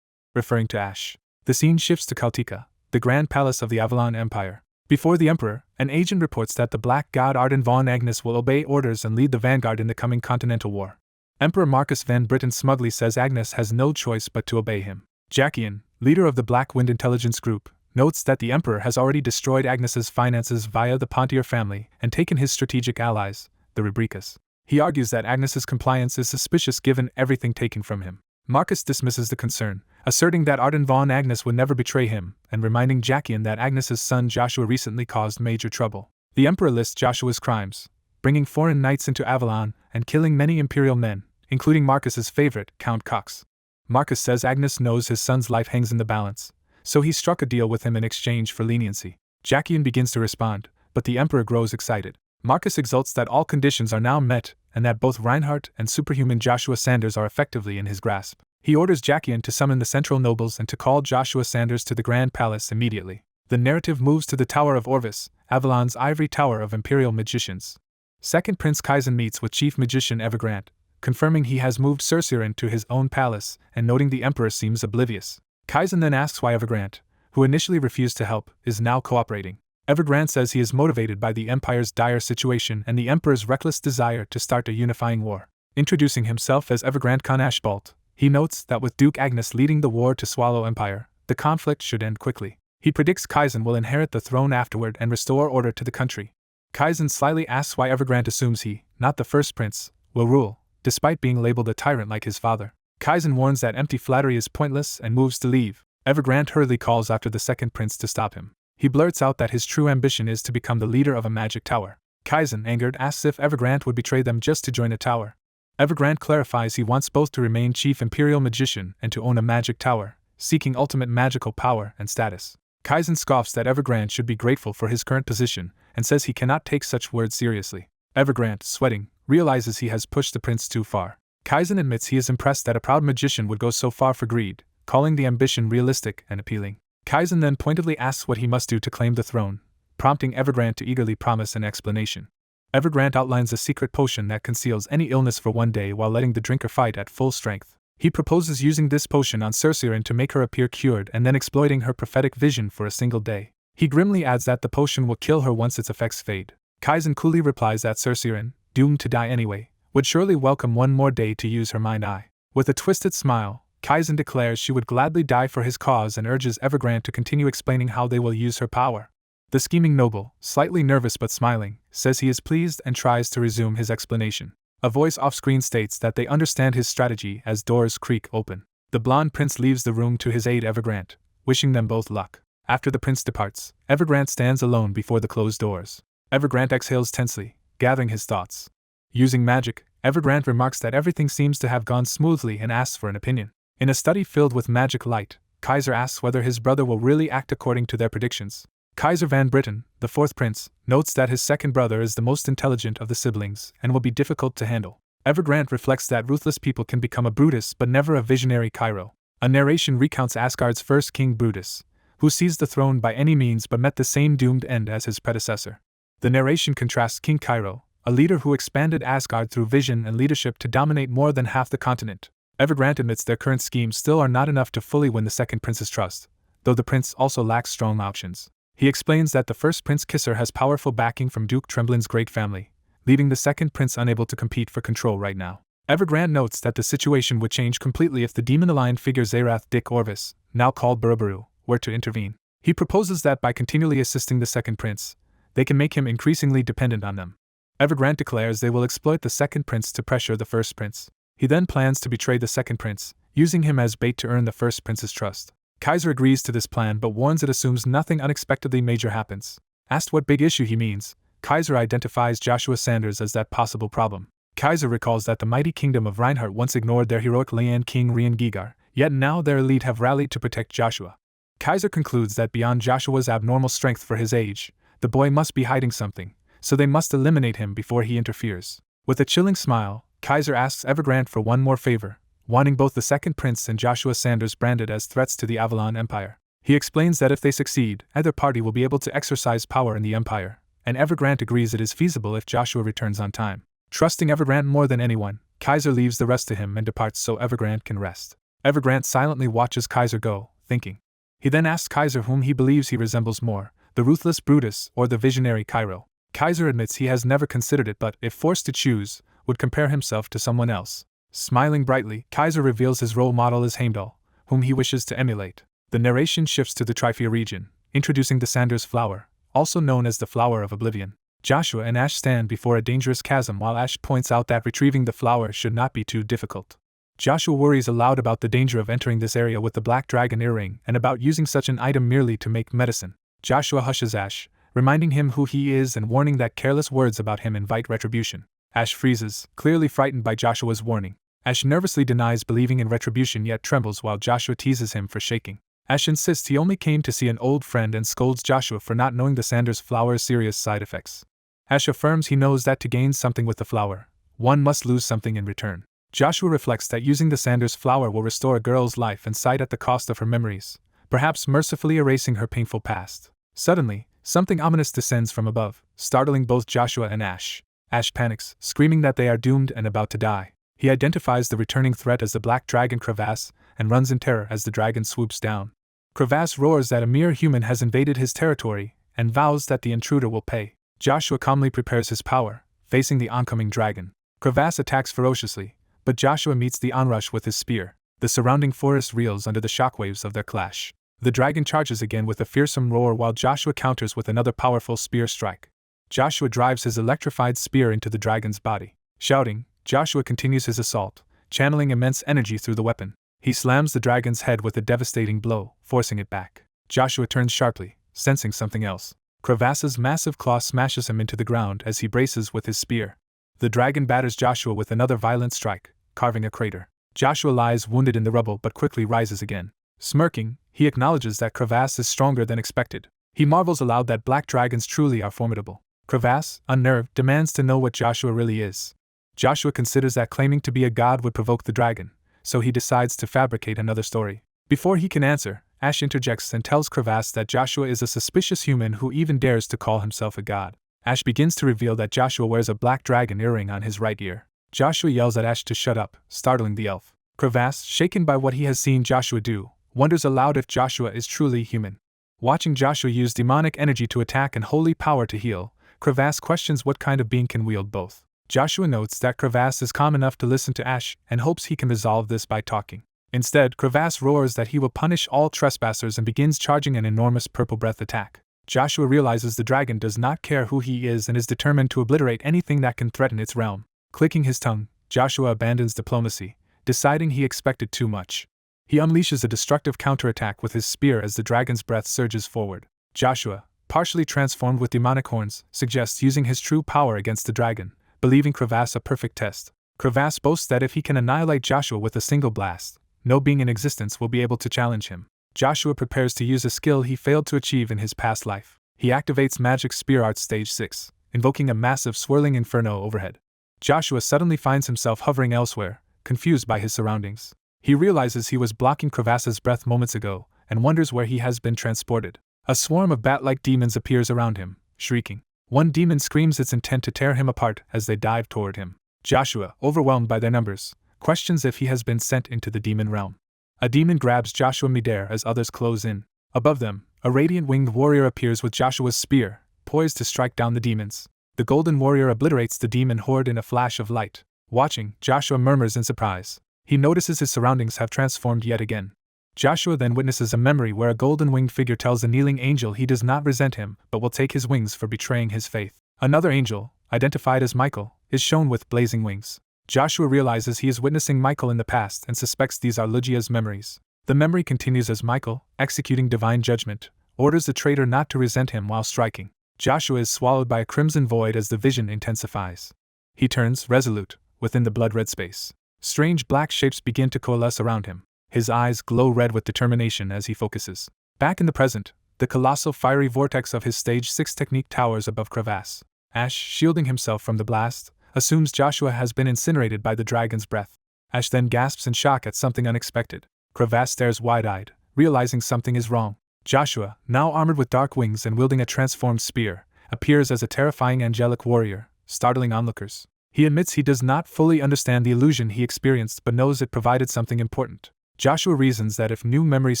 referring to Ash. The scene shifts to Kaltika, the grand palace of the Avalon Empire. Before the Emperor, an agent reports that the Black God Arden von Agnes will obey orders and lead the vanguard in the coming Continental War. Emperor Marcus van Britten smugly says Agnes has no choice but to obey him. Jackian, leader of the Black Wind Intelligence Group, notes that the Emperor has already destroyed Agnes's finances via the Pontier family and taken his strategic allies, the rubricas. He argues that Agnes's compliance is suspicious given everything taken from him. Marcus dismisses the concern, asserting that Arden von Agnes would never betray him, and reminding Jackian that Agnes's son Joshua recently caused major trouble. The Emperor lists Joshua's crimes, bringing foreign knights into Avalon and killing many Imperial men, including Marcus's favorite, Count Cox. Marcus says Agnes knows his son's life hangs in the balance, so he struck a deal with him in exchange for leniency. Jackian begins to respond, but the Emperor grows excited. Marcus exults that all conditions are now met, and that both Reinhardt and superhuman Joshua Sanders are effectively in his grasp. He orders Jackian to summon the central nobles and to call Joshua Sanders to the Grand Palace immediately. The narrative moves to the Tower of Orvis, Avalon's ivory tower of Imperial magicians. Second Prince Kaizen meets with Chief Magician Evergrande, confirming he has moved Cercerin to his own palace and noting the Emperor seems oblivious. Kaizen then asks why Evergrande, who initially refused to help, is now cooperating. Evergrande says he is motivated by the Empire's dire situation and the Emperor's reckless desire to start a unifying war. Introducing himself as Evergrande Khan Ashbolt, he notes that with Duke Agnes leading the war to swallow Empire, the conflict should end quickly. He predicts Kaizen will inherit the throne afterward and restore order to the country. Kaizen slyly asks why Evergrande assumes he, not the first prince, will rule, despite being labeled a tyrant like his father. Kaizen warns that empty flattery is pointless and moves to leave. Evergrande hurriedly calls after the second prince to stop him. He blurts out that his true ambition is to become the leader of a magic tower. Kaizen, angered, asks if Evergrande would betray them just to join a tower. Evergrande clarifies he wants both to remain chief imperial magician and to own a magic tower, seeking ultimate magical power and status. Kaizen scoffs that Evergrande should be grateful for his current position and says he cannot take such words seriously. Evergrande, sweating, realizes he has pushed the prince too far. Kaizen admits he is impressed that a proud magician would go so far for greed, calling the ambition realistic and appealing. Kaizen then pointedly asks what he must do to claim the throne, prompting Evergrande to eagerly promise an explanation. Evergrande outlines a secret potion that conceals any illness for one day while letting the drinker fight at full strength. He proposes using this potion on Cercerin to make her appear cured and then exploiting her prophetic vision for a single day. He grimly adds that the potion will kill her once its effects fade. Kaizen coolly replies that Cercerin, doomed to die anyway, would surely welcome one more day to use her mind-eye. With a twisted smile, Kaizen declares she would gladly die for his cause and urges Evergrande to continue explaining how they will use her power. The scheming noble, slightly nervous but smiling, says he is pleased and tries to resume his explanation. A voice off-screen states that they understand his strategy as doors creak open. The blonde prince leaves the room to his aide Evergrande, wishing them both luck. After the prince departs, Evergrande stands alone before the closed doors. Evergrande exhales tensely, gathering his thoughts. Using magic, Evergrande remarks that everything seems to have gone smoothly and asks for an opinion. In a study filled with magic light, Kaiser asks whether his brother will really act according to their predictions. Kaiser Van Britten, the fourth prince, notes that his second brother is the most intelligent of the siblings and will be difficult to handle. Evergrande reflects that ruthless people can become a Brutus but never a visionary Cairo. A narration recounts Asgard's first king Brutus, who seized the throne by any means but met the same doomed end as his predecessor. The narration contrasts King Cairo, a leader who expanded Asgard through vision and leadership to dominate more than half the continent. Evergrande admits their current schemes still are not enough to fully win the second prince's trust, though the prince also lacks strong options. He explains that the first prince Kisser has powerful backing from Duke Tremblin's great family, leaving the second prince unable to compete for control right now. Evergrande notes that the situation would change completely if the demon-aligned figure Zerath Dick Orvis, now called Buruburu, were to intervene. He proposes that by continually assisting the second prince, they can make him increasingly dependent on them. Evergrande declares they will exploit the second prince to pressure the first prince. He then plans to betray the second prince, using him as bait to earn the first prince's trust. Kaiser agrees to this plan but warns it assumes nothing unexpectedly major happens. Asked what big issue he means, Kaiser identifies Joshua Sanders as that possible problem. Kaiser recalls that the mighty kingdom of Reinhardt once ignored their heroic Lian King Rian Gigar, yet now their elite have rallied to protect Joshua. Kaiser concludes that beyond Joshua's abnormal strength for his age, the boy must be hiding something, so they must eliminate him before he interferes. With a chilling smile, Kaiser asks Evergrande for one more favor, wanting both the second prince and Joshua Sanders branded as threats to the Avalon Empire. He explains that if they succeed, either party will be able to exercise power in the Empire, and Evergrande agrees it is feasible if Joshua returns on time. Trusting Evergrande more than anyone, Kaiser leaves the rest to him and departs so Evergrande can rest. Evergrande silently watches Kaiser go, thinking. He then asks Kaiser whom he believes he resembles more, the ruthless Brutus or the visionary Cairo. Kaiser admits he has never considered it but, if forced to choose, would compare himself to someone else. Smiling brightly, Kaiser reveals his role model as Heimdall, whom he wishes to emulate. The narration shifts to the Tryphia region, introducing the Sanders flower, also known as the Flower of Oblivion. Joshua and Ash stand before a dangerous chasm while Ash points out that retrieving the flower should not be too difficult. Joshua worries aloud about the danger of entering this area with the black dragon earring and about using such an item merely to make medicine. Joshua hushes Ash, reminding him who he is and warning that careless words about him invite retribution. Ash freezes, clearly frightened by Joshua's warning. Ash nervously denies believing in retribution yet trembles while Joshua teases him for shaking. Ash insists he only came to see an old friend and scolds Joshua for not knowing the Sanders flower's serious side effects. Ash affirms he knows that to gain something with the flower, one must lose something in return. Joshua reflects that using the Sanders flower will restore a girl's life and sight at the cost of her memories, perhaps mercifully erasing her painful past. Suddenly, something ominous descends from above, startling both Joshua and Ash. Ash panics, screaming that they are doomed and about to die. He identifies the returning threat as the black dragon Crevasse and runs in terror as the dragon swoops down. Crevasse roars that a mere human has invaded his territory and vows that the intruder will pay. Joshua calmly prepares his power, facing the oncoming dragon. Crevasse attacks ferociously, but Joshua meets the onrush with his spear. The surrounding forest reels under the shockwaves of their clash. The dragon charges again with a fearsome roar while Joshua counters with another powerful spear strike. Joshua drives his electrified spear into the dragon's body. Shouting, Joshua continues his assault, channeling immense energy through the weapon. He slams the dragon's head with a devastating blow, forcing it back. Joshua turns sharply, sensing something else. Crevasse's massive claw smashes him into the ground as he braces with his spear. The dragon batters Joshua with another violent strike, carving a crater. Joshua lies wounded in the rubble but quickly rises again. Smirking, he acknowledges that Crevasse is stronger than expected. He marvels aloud that black dragons truly are formidable. Crevasse, unnerved, demands to know what Joshua really is. Joshua considers that claiming to be a god would provoke the dragon, so he decides to fabricate another story. Before he can answer, Ash interjects and tells Crevasse that Joshua is a suspicious human who even dares to call himself a god. Ash begins to reveal that Joshua wears a black dragon earring on his right ear. Joshua yells at Ash to shut up, startling the elf. Crevasse, shaken by what he has seen Joshua do, wonders aloud if Joshua is truly human. Watching Joshua use demonic energy to attack and holy power to heal, Crevasse questions what kind of being can wield both. Joshua notes that Crevasse is calm enough to listen to Ash and hopes he can resolve this by talking. Instead, Crevasse roars that he will punish all trespassers and begins charging an enormous purple breath attack. Joshua realizes the dragon does not care who he is and is determined to obliterate anything that can threaten its realm. Clicking his tongue, Joshua abandons diplomacy, deciding he expected too much. He unleashes a destructive counterattack with his spear as the dragon's breath surges forward. Joshua, partially transformed with demonic horns, suggests using his true power against the dragon, believing Crevasse a perfect test. Crevasse boasts that if he can annihilate Joshua with a single blast, no being in existence will be able to challenge him. Joshua prepares to use a skill he failed to achieve in his past life. He activates Magic Spear Art Stage 6, invoking a massive swirling inferno overhead. Joshua suddenly finds himself hovering elsewhere, confused by his surroundings. He realizes he was blocking Crevasse's breath moments ago, and wonders where he has been transported. A swarm of bat-like demons appears around him, shrieking. One demon screams its intent to tear him apart as they dive toward him. Joshua, overwhelmed by their numbers, questions if he has been sent into the demon realm. A demon grabs Joshua midair as others close in. Above them, a radiant winged warrior appears with Joshua's spear, poised to strike down the demons. The golden warrior obliterates the demon horde in a flash of light. Watching, Joshua murmurs in surprise. He notices his surroundings have transformed yet again. Joshua then witnesses a memory where a golden winged figure tells a kneeling angel he does not resent him but will take his wings for betraying his faith. Another angel, identified as Michael, is shown with blazing wings. Joshua realizes he is witnessing Michael in the past and suspects these are Lucia's memories. The memory continues as Michael, executing divine judgment, orders the traitor not to resent him while striking. Joshua is swallowed by a crimson void as the vision intensifies. He turns, resolute, within the blood-red space. Strange black shapes begin to coalesce around him. His eyes glow red with determination as he focuses. Back in the present, the colossal fiery vortex of his Stage 6 technique towers above Crevasse. Ash, shielding himself from the blast, assumes Joshua has been incinerated by the dragon's breath. Ash then gasps in shock at something unexpected. Crevasse stares wide-eyed, realizing something is wrong. Joshua, now armored with dark wings and wielding a transformed spear, appears as a terrifying angelic warrior, startling onlookers. He admits he does not fully understand the illusion he experienced but knows it provided something important. Joshua reasons that if new memories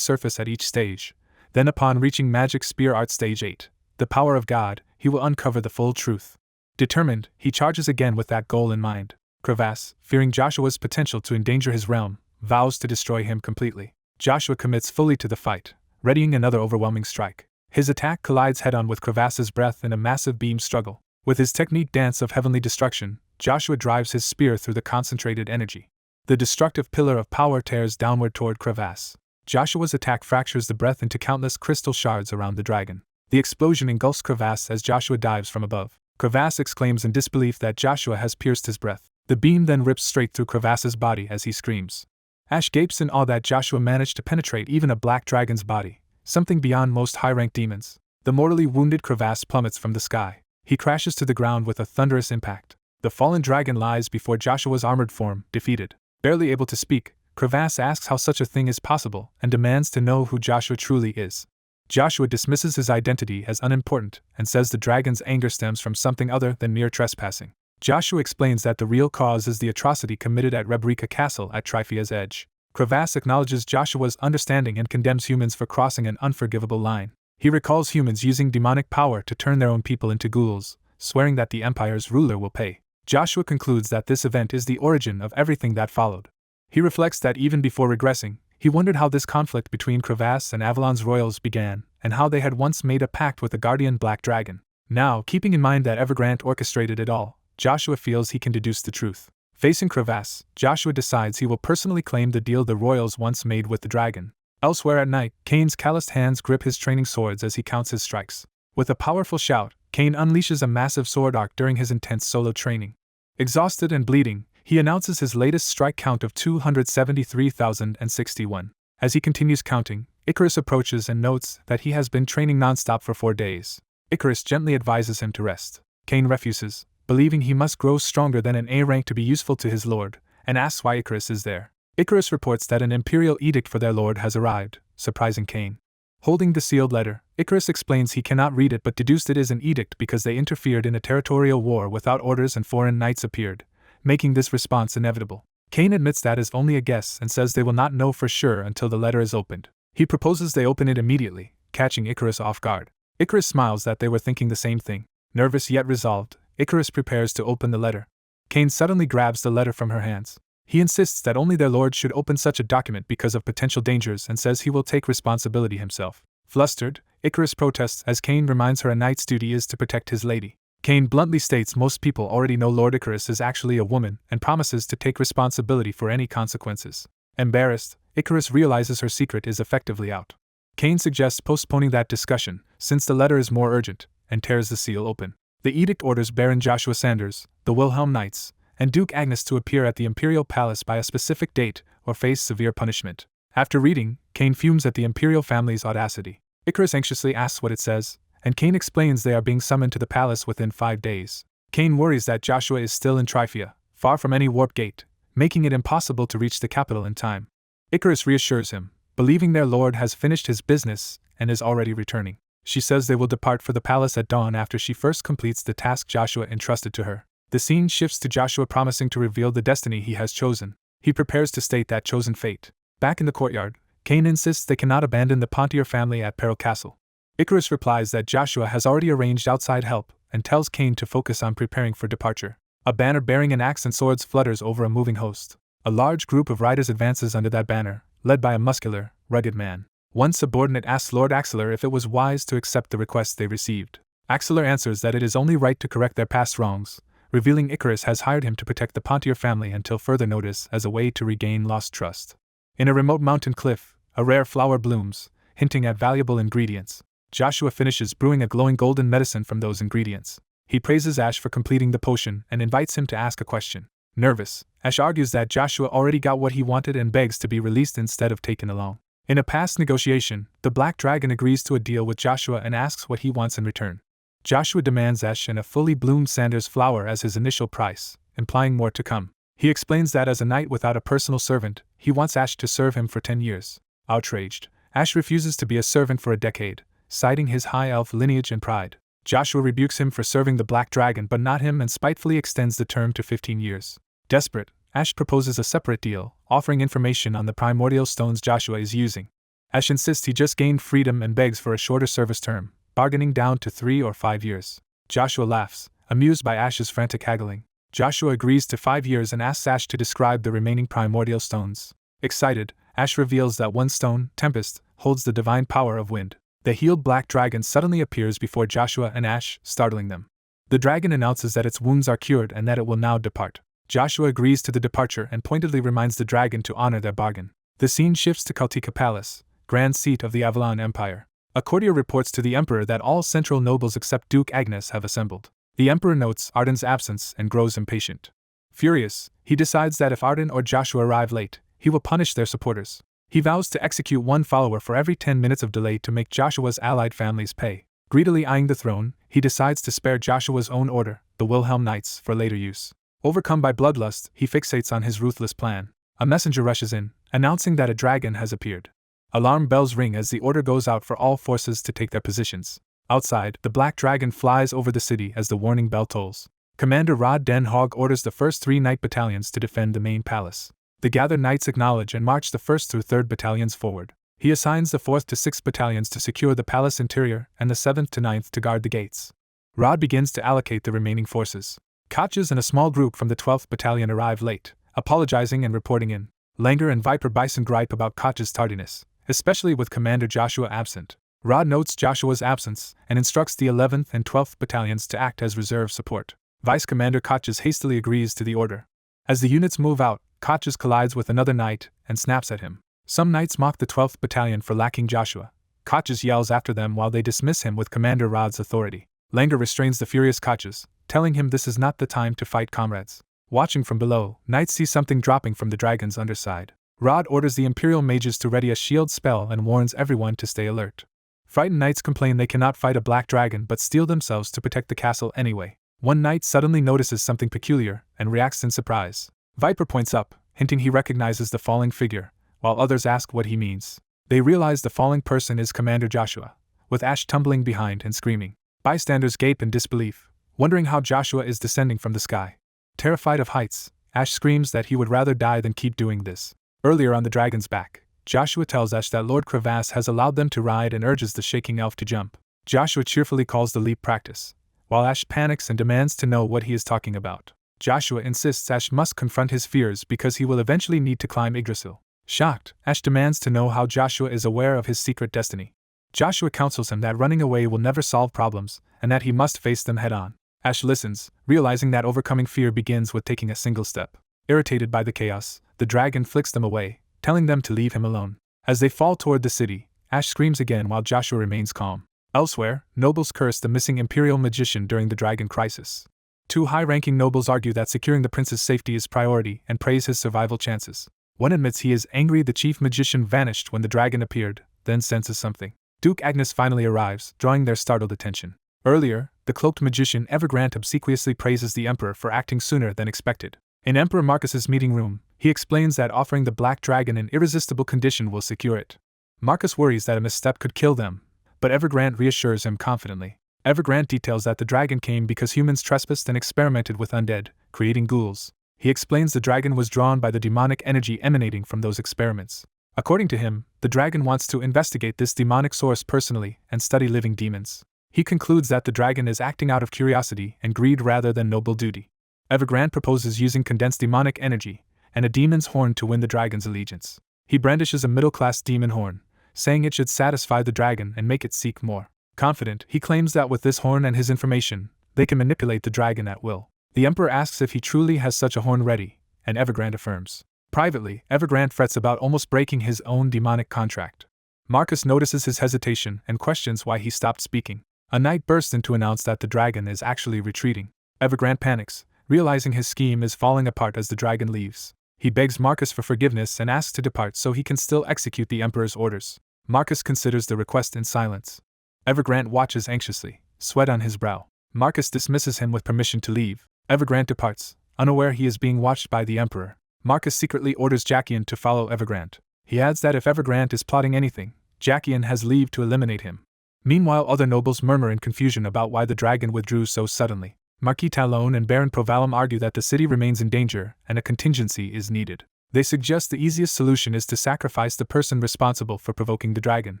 surface at each stage, then upon reaching Magic Spear Art Stage 8, the power of God, he will uncover the full truth. Determined, he charges again with that goal in mind. Crevasse, fearing Joshua's potential to endanger his realm, vows to destroy him completely. Joshua commits fully to the fight, readying another overwhelming strike. His attack collides head-on with Crevasse's breath in a massive beam struggle. With his technique Dance of Heavenly Destruction, Joshua drives his spear through the concentrated energy. The destructive pillar of power tears downward toward crevasse. Joshua's attack fractures the breath into countless crystal shards around the dragon. The explosion engulfs crevasse as Joshua dives from above. Crevasse exclaims in disbelief that Joshua has pierced his breath. The beam then rips straight through Crevasse's body as he screams. Ash gapes in awe that Joshua managed to penetrate even a black dragon's body, something beyond most high-ranked demons. The mortally wounded Crevasse plummets from the sky. He crashes to the ground with a thunderous impact. The fallen dragon lies before Joshua's armored form, defeated. Barely able to speak, Crevasse asks how such a thing is possible and demands to know who Joshua truly is. Joshua dismisses his identity as unimportant and says the dragon's anger stems from something other than mere trespassing. Joshua explains that the real cause is the atrocity committed at Rebirth Castle at Tryphia's edge. Crevasse acknowledges Joshua's understanding and condemns humans for crossing an unforgivable line. He recalls humans using demonic power to turn their own people into ghouls, swearing that the Empire's ruler will pay. Joshua concludes that this event is the origin of everything that followed. He reflects that even before regressing, he wondered how this conflict between Crevasse and Avalon's royals began, and how they had once made a pact with the guardian Black Dragon. Now, keeping in mind that Evergrande orchestrated it all, Joshua feels he can deduce the truth. Facing Crevasse, Joshua decides he will personally claim the deal the royals once made with the dragon. Elsewhere at night, Cain's calloused hands grip his training swords as he counts his strikes. With a powerful shout, Cain unleashes a massive sword arc during his intense solo training. Exhausted and bleeding, he announces his latest strike count of 273,061. As he continues counting, Icarus approaches and notes that he has been training non-stop for 4 days. Icarus gently advises him to rest. Cain refuses, believing he must grow stronger than an A rank to be useful to his lord, and asks why Icarus is there. Icarus reports that an Imperial edict for their lord has arrived, surprising Cain. Holding the sealed letter, Icarus explains he cannot read it but deduced it is an edict because they interfered in a territorial war without orders and foreign knights appeared, making this response inevitable. Cain admits that is only a guess and says they will not know for sure until the letter is opened. He proposes they open it immediately, catching Icarus off guard. Icarus smiles that they were thinking the same thing. Nervous yet resolved, Icarus prepares to open the letter. Cain suddenly grabs the letter from her hands. He insists that only their lord should open such a document because of potential dangers and says he will take responsibility himself. Flustered, Icarus protests as Cain reminds her a knight's duty is to protect his lady. Cain bluntly states most people already know Lord Icarus is actually a woman and promises to take responsibility for any consequences. Embarrassed, Icarus realizes her secret is effectively out. Cain suggests postponing that discussion, since the letter is more urgent, and tears the seal open. The edict orders Baron Joshua Sanders, the Wilhelm Knights, and Duke Agnes to appear at the Imperial Palace by a specific date or face severe punishment. After reading, Cain fumes at the Imperial family's audacity. Icarus anxiously asks what it says, and Cain explains they are being summoned to the palace within 5 days. Cain worries that Joshua is still in Tryphia, far from any warp gate, making it impossible to reach the capital in time. Icarus reassures him, believing their lord has finished his business and is already returning. She says they will depart for the palace at dawn after she first completes the task Joshua entrusted to her. The scene shifts to Joshua promising to reveal the destiny he has chosen. He prepares to state that chosen fate. Back in the courtyard, Cain insists they cannot abandon the Pontier family at Peril Castle. Icarus replies that Joshua has already arranged outside help and tells Cain to focus on preparing for departure. A banner bearing an axe and swords flutters over a moving host. A large group of riders advances under that banner, led by a muscular, rugged man. One subordinate asks Lord Axelar if it was wise to accept the request they received. Axelar answers that it is only right to correct their past wrongs, revealing Icarus has hired him to protect the Pontier family until further notice as a way to regain lost trust. In a remote mountain cliff, a rare flower blooms, hinting at valuable ingredients. Joshua finishes brewing a glowing golden medicine from those ingredients. He praises Ash for completing the potion and invites him to ask a question. Nervous, Ash argues that Joshua already got what he wanted and begs to be released instead of taken along. In a past negotiation, the Black Dragon agrees to a deal with Joshua and asks what he wants in return. Joshua demands Ash and a fully bloomed Sanders flower as his initial price, implying more to come. He explains that as a knight without a personal servant, he wants Ash to serve him for 10 years. Outraged, Ash refuses to be a servant for a decade, citing his high elf lineage and pride. Joshua rebukes him for serving the Black Dragon but not him and spitefully extends the term to 15 years. Desperate, Ash proposes a separate deal, offering information on the primordial stones Joshua is using. Ash insists he just gained freedom and begs for a shorter service term, bargaining down to 3 or 5 years. Joshua laughs, amused by Ash's frantic haggling. Joshua agrees to 5 years and asks Ash to describe the remaining primordial stones. Excited, Ash reveals that one stone, Tempest, holds the divine power of wind. The healed Black Dragon suddenly appears before Joshua and Ash, startling them. The dragon announces that its wounds are cured and that it will now depart. Joshua agrees to the departure and pointedly reminds the dragon to honor their bargain. The scene shifts to Kaltika Palace, grand seat of the Avalon Empire. A courtier reports to the emperor that all central nobles except Duke Agnes have assembled. The emperor notes Arden's absence and grows impatient. Furious, he decides that if Arden or Joshua arrive late, he will punish their supporters. He vows to execute one follower for every 10 minutes of delay to make Joshua's allied families pay. Greedily eyeing the throne, he decides to spare Joshua's own order, the Wilhelm Knights, for later use. Overcome by bloodlust, he fixates on his ruthless plan. A messenger rushes in, announcing that a dragon has appeared. Alarm bells ring as the order goes out for all forces to take their positions. Outside, the black dragon flies over the city as the warning bell tolls. Commander Rod Den Hog orders the first 3 knight battalions to defend the main palace. The gathered knights acknowledge and march the 1st through 3rd battalions forward. He assigns the 4th to 6th battalions to secure the palace interior and the 7th to 9th to guard the gates. Rod begins to allocate the remaining forces. Koches and a small group from the 12th battalion arrive late, apologizing and reporting in. Langer and Viper Bison gripe about Koch's tardiness, especially with Commander Joshua absent. Rod notes Joshua's absence and instructs the 11th and 12th battalions to act as reserve support. Vice Commander Koches hastily agrees to the order. As the units move out, Koches collides with another knight and snaps at him. Some knights mock the 12th battalion for lacking Joshua. Koches yells after them while they dismiss him with Commander Rod's authority. Langer restrains the furious Koches, telling him this is not the time to fight, comrades. Watching from below, knights see something dropping from the dragon's underside. Rod orders the Imperial mages to ready a shield spell and warns everyone to stay alert. Frightened knights complain they cannot fight a black dragon but steel themselves to protect the castle anyway. One knight suddenly notices something peculiar and reacts in surprise. Viper points up, hinting he recognizes the falling figure, while others ask what he means. They realize the falling person is Commander Joshua, with Ash tumbling behind and screaming. Bystanders gape in disbelief, wondering how Joshua is descending from the sky. Terrified of heights, Ash screams that he would rather die than keep doing this. Earlier on the dragon's back, Joshua tells Ash that Lord Crevasse has allowed them to ride and urges the shaking elf to jump. Joshua cheerfully calls the leap practice, while Ash panics and demands to know what he is talking about. Joshua insists Ash must confront his fears because he will eventually need to climb Yggdrasil. Shocked, Ash demands to know how Joshua is aware of his secret destiny. Joshua counsels him that running away will never solve problems, and that he must face them head-on. Ash listens, realizing that overcoming fear begins with taking a single step. Irritated by the chaos, the dragon flicks them away, telling them to leave him alone. As they fall toward the city, Ash screams again while Joshua remains calm. Elsewhere, nobles curse the missing Imperial magician during the dragon crisis. 2 high-ranking nobles argue that securing the prince's safety is priority and praise his survival chances. One admits he is angry the chief magician vanished when the dragon appeared, then senses something. Duke Agnes finally arrives, drawing their startled attention. Earlier, the cloaked magician Evergrant obsequiously praises the emperor for acting sooner than expected. In Emperor Marcus's meeting room, he explains that offering the black dragon an irresistible condition will secure it. Marcus worries that a misstep could kill them, but Evergrant reassures him confidently. Evergrant details that the dragon came because humans trespassed and experimented with undead, creating ghouls. He explains the dragon was drawn by the demonic energy emanating from those experiments. According to him, the dragon wants to investigate this demonic source personally and study living demons. He concludes that the dragon is acting out of curiosity and greed rather than noble duty. Evergrant proposes using condensed demonic energy and a demon's horn to win the dragon's allegiance. He brandishes a middle-class demon horn, saying it should satisfy the dragon and make it seek more. Confident, he claims that with this horn and his information, they can manipulate the dragon at will. The emperor asks if he truly has such a horn ready, and Evergrant affirms. Privately, Evergrant frets about almost breaking his own demonic contract. Marcus notices his hesitation and questions why he stopped speaking. A knight bursts in to announce that the dragon is actually retreating. Evergrant panics, realizing his scheme is falling apart as the dragon leaves. He begs Marcus for forgiveness and asks to depart so he can still execute the emperor's orders. Marcus considers the request in silence. Evergrant watches anxiously, sweat on his brow. Marcus dismisses him with permission to leave. Evergrant departs, unaware he is being watched by the emperor. Marcus secretly orders Jackian to follow Evergrant. He adds that if Evergrant is plotting anything, Jackian has leave to eliminate him. Meanwhile, other nobles murmur in confusion about why the dragon withdrew so suddenly. Marquis Talon and Baron Provalum argue that the city remains in danger and a contingency is needed. They suggest the easiest solution is to sacrifice the person responsible for provoking the dragon.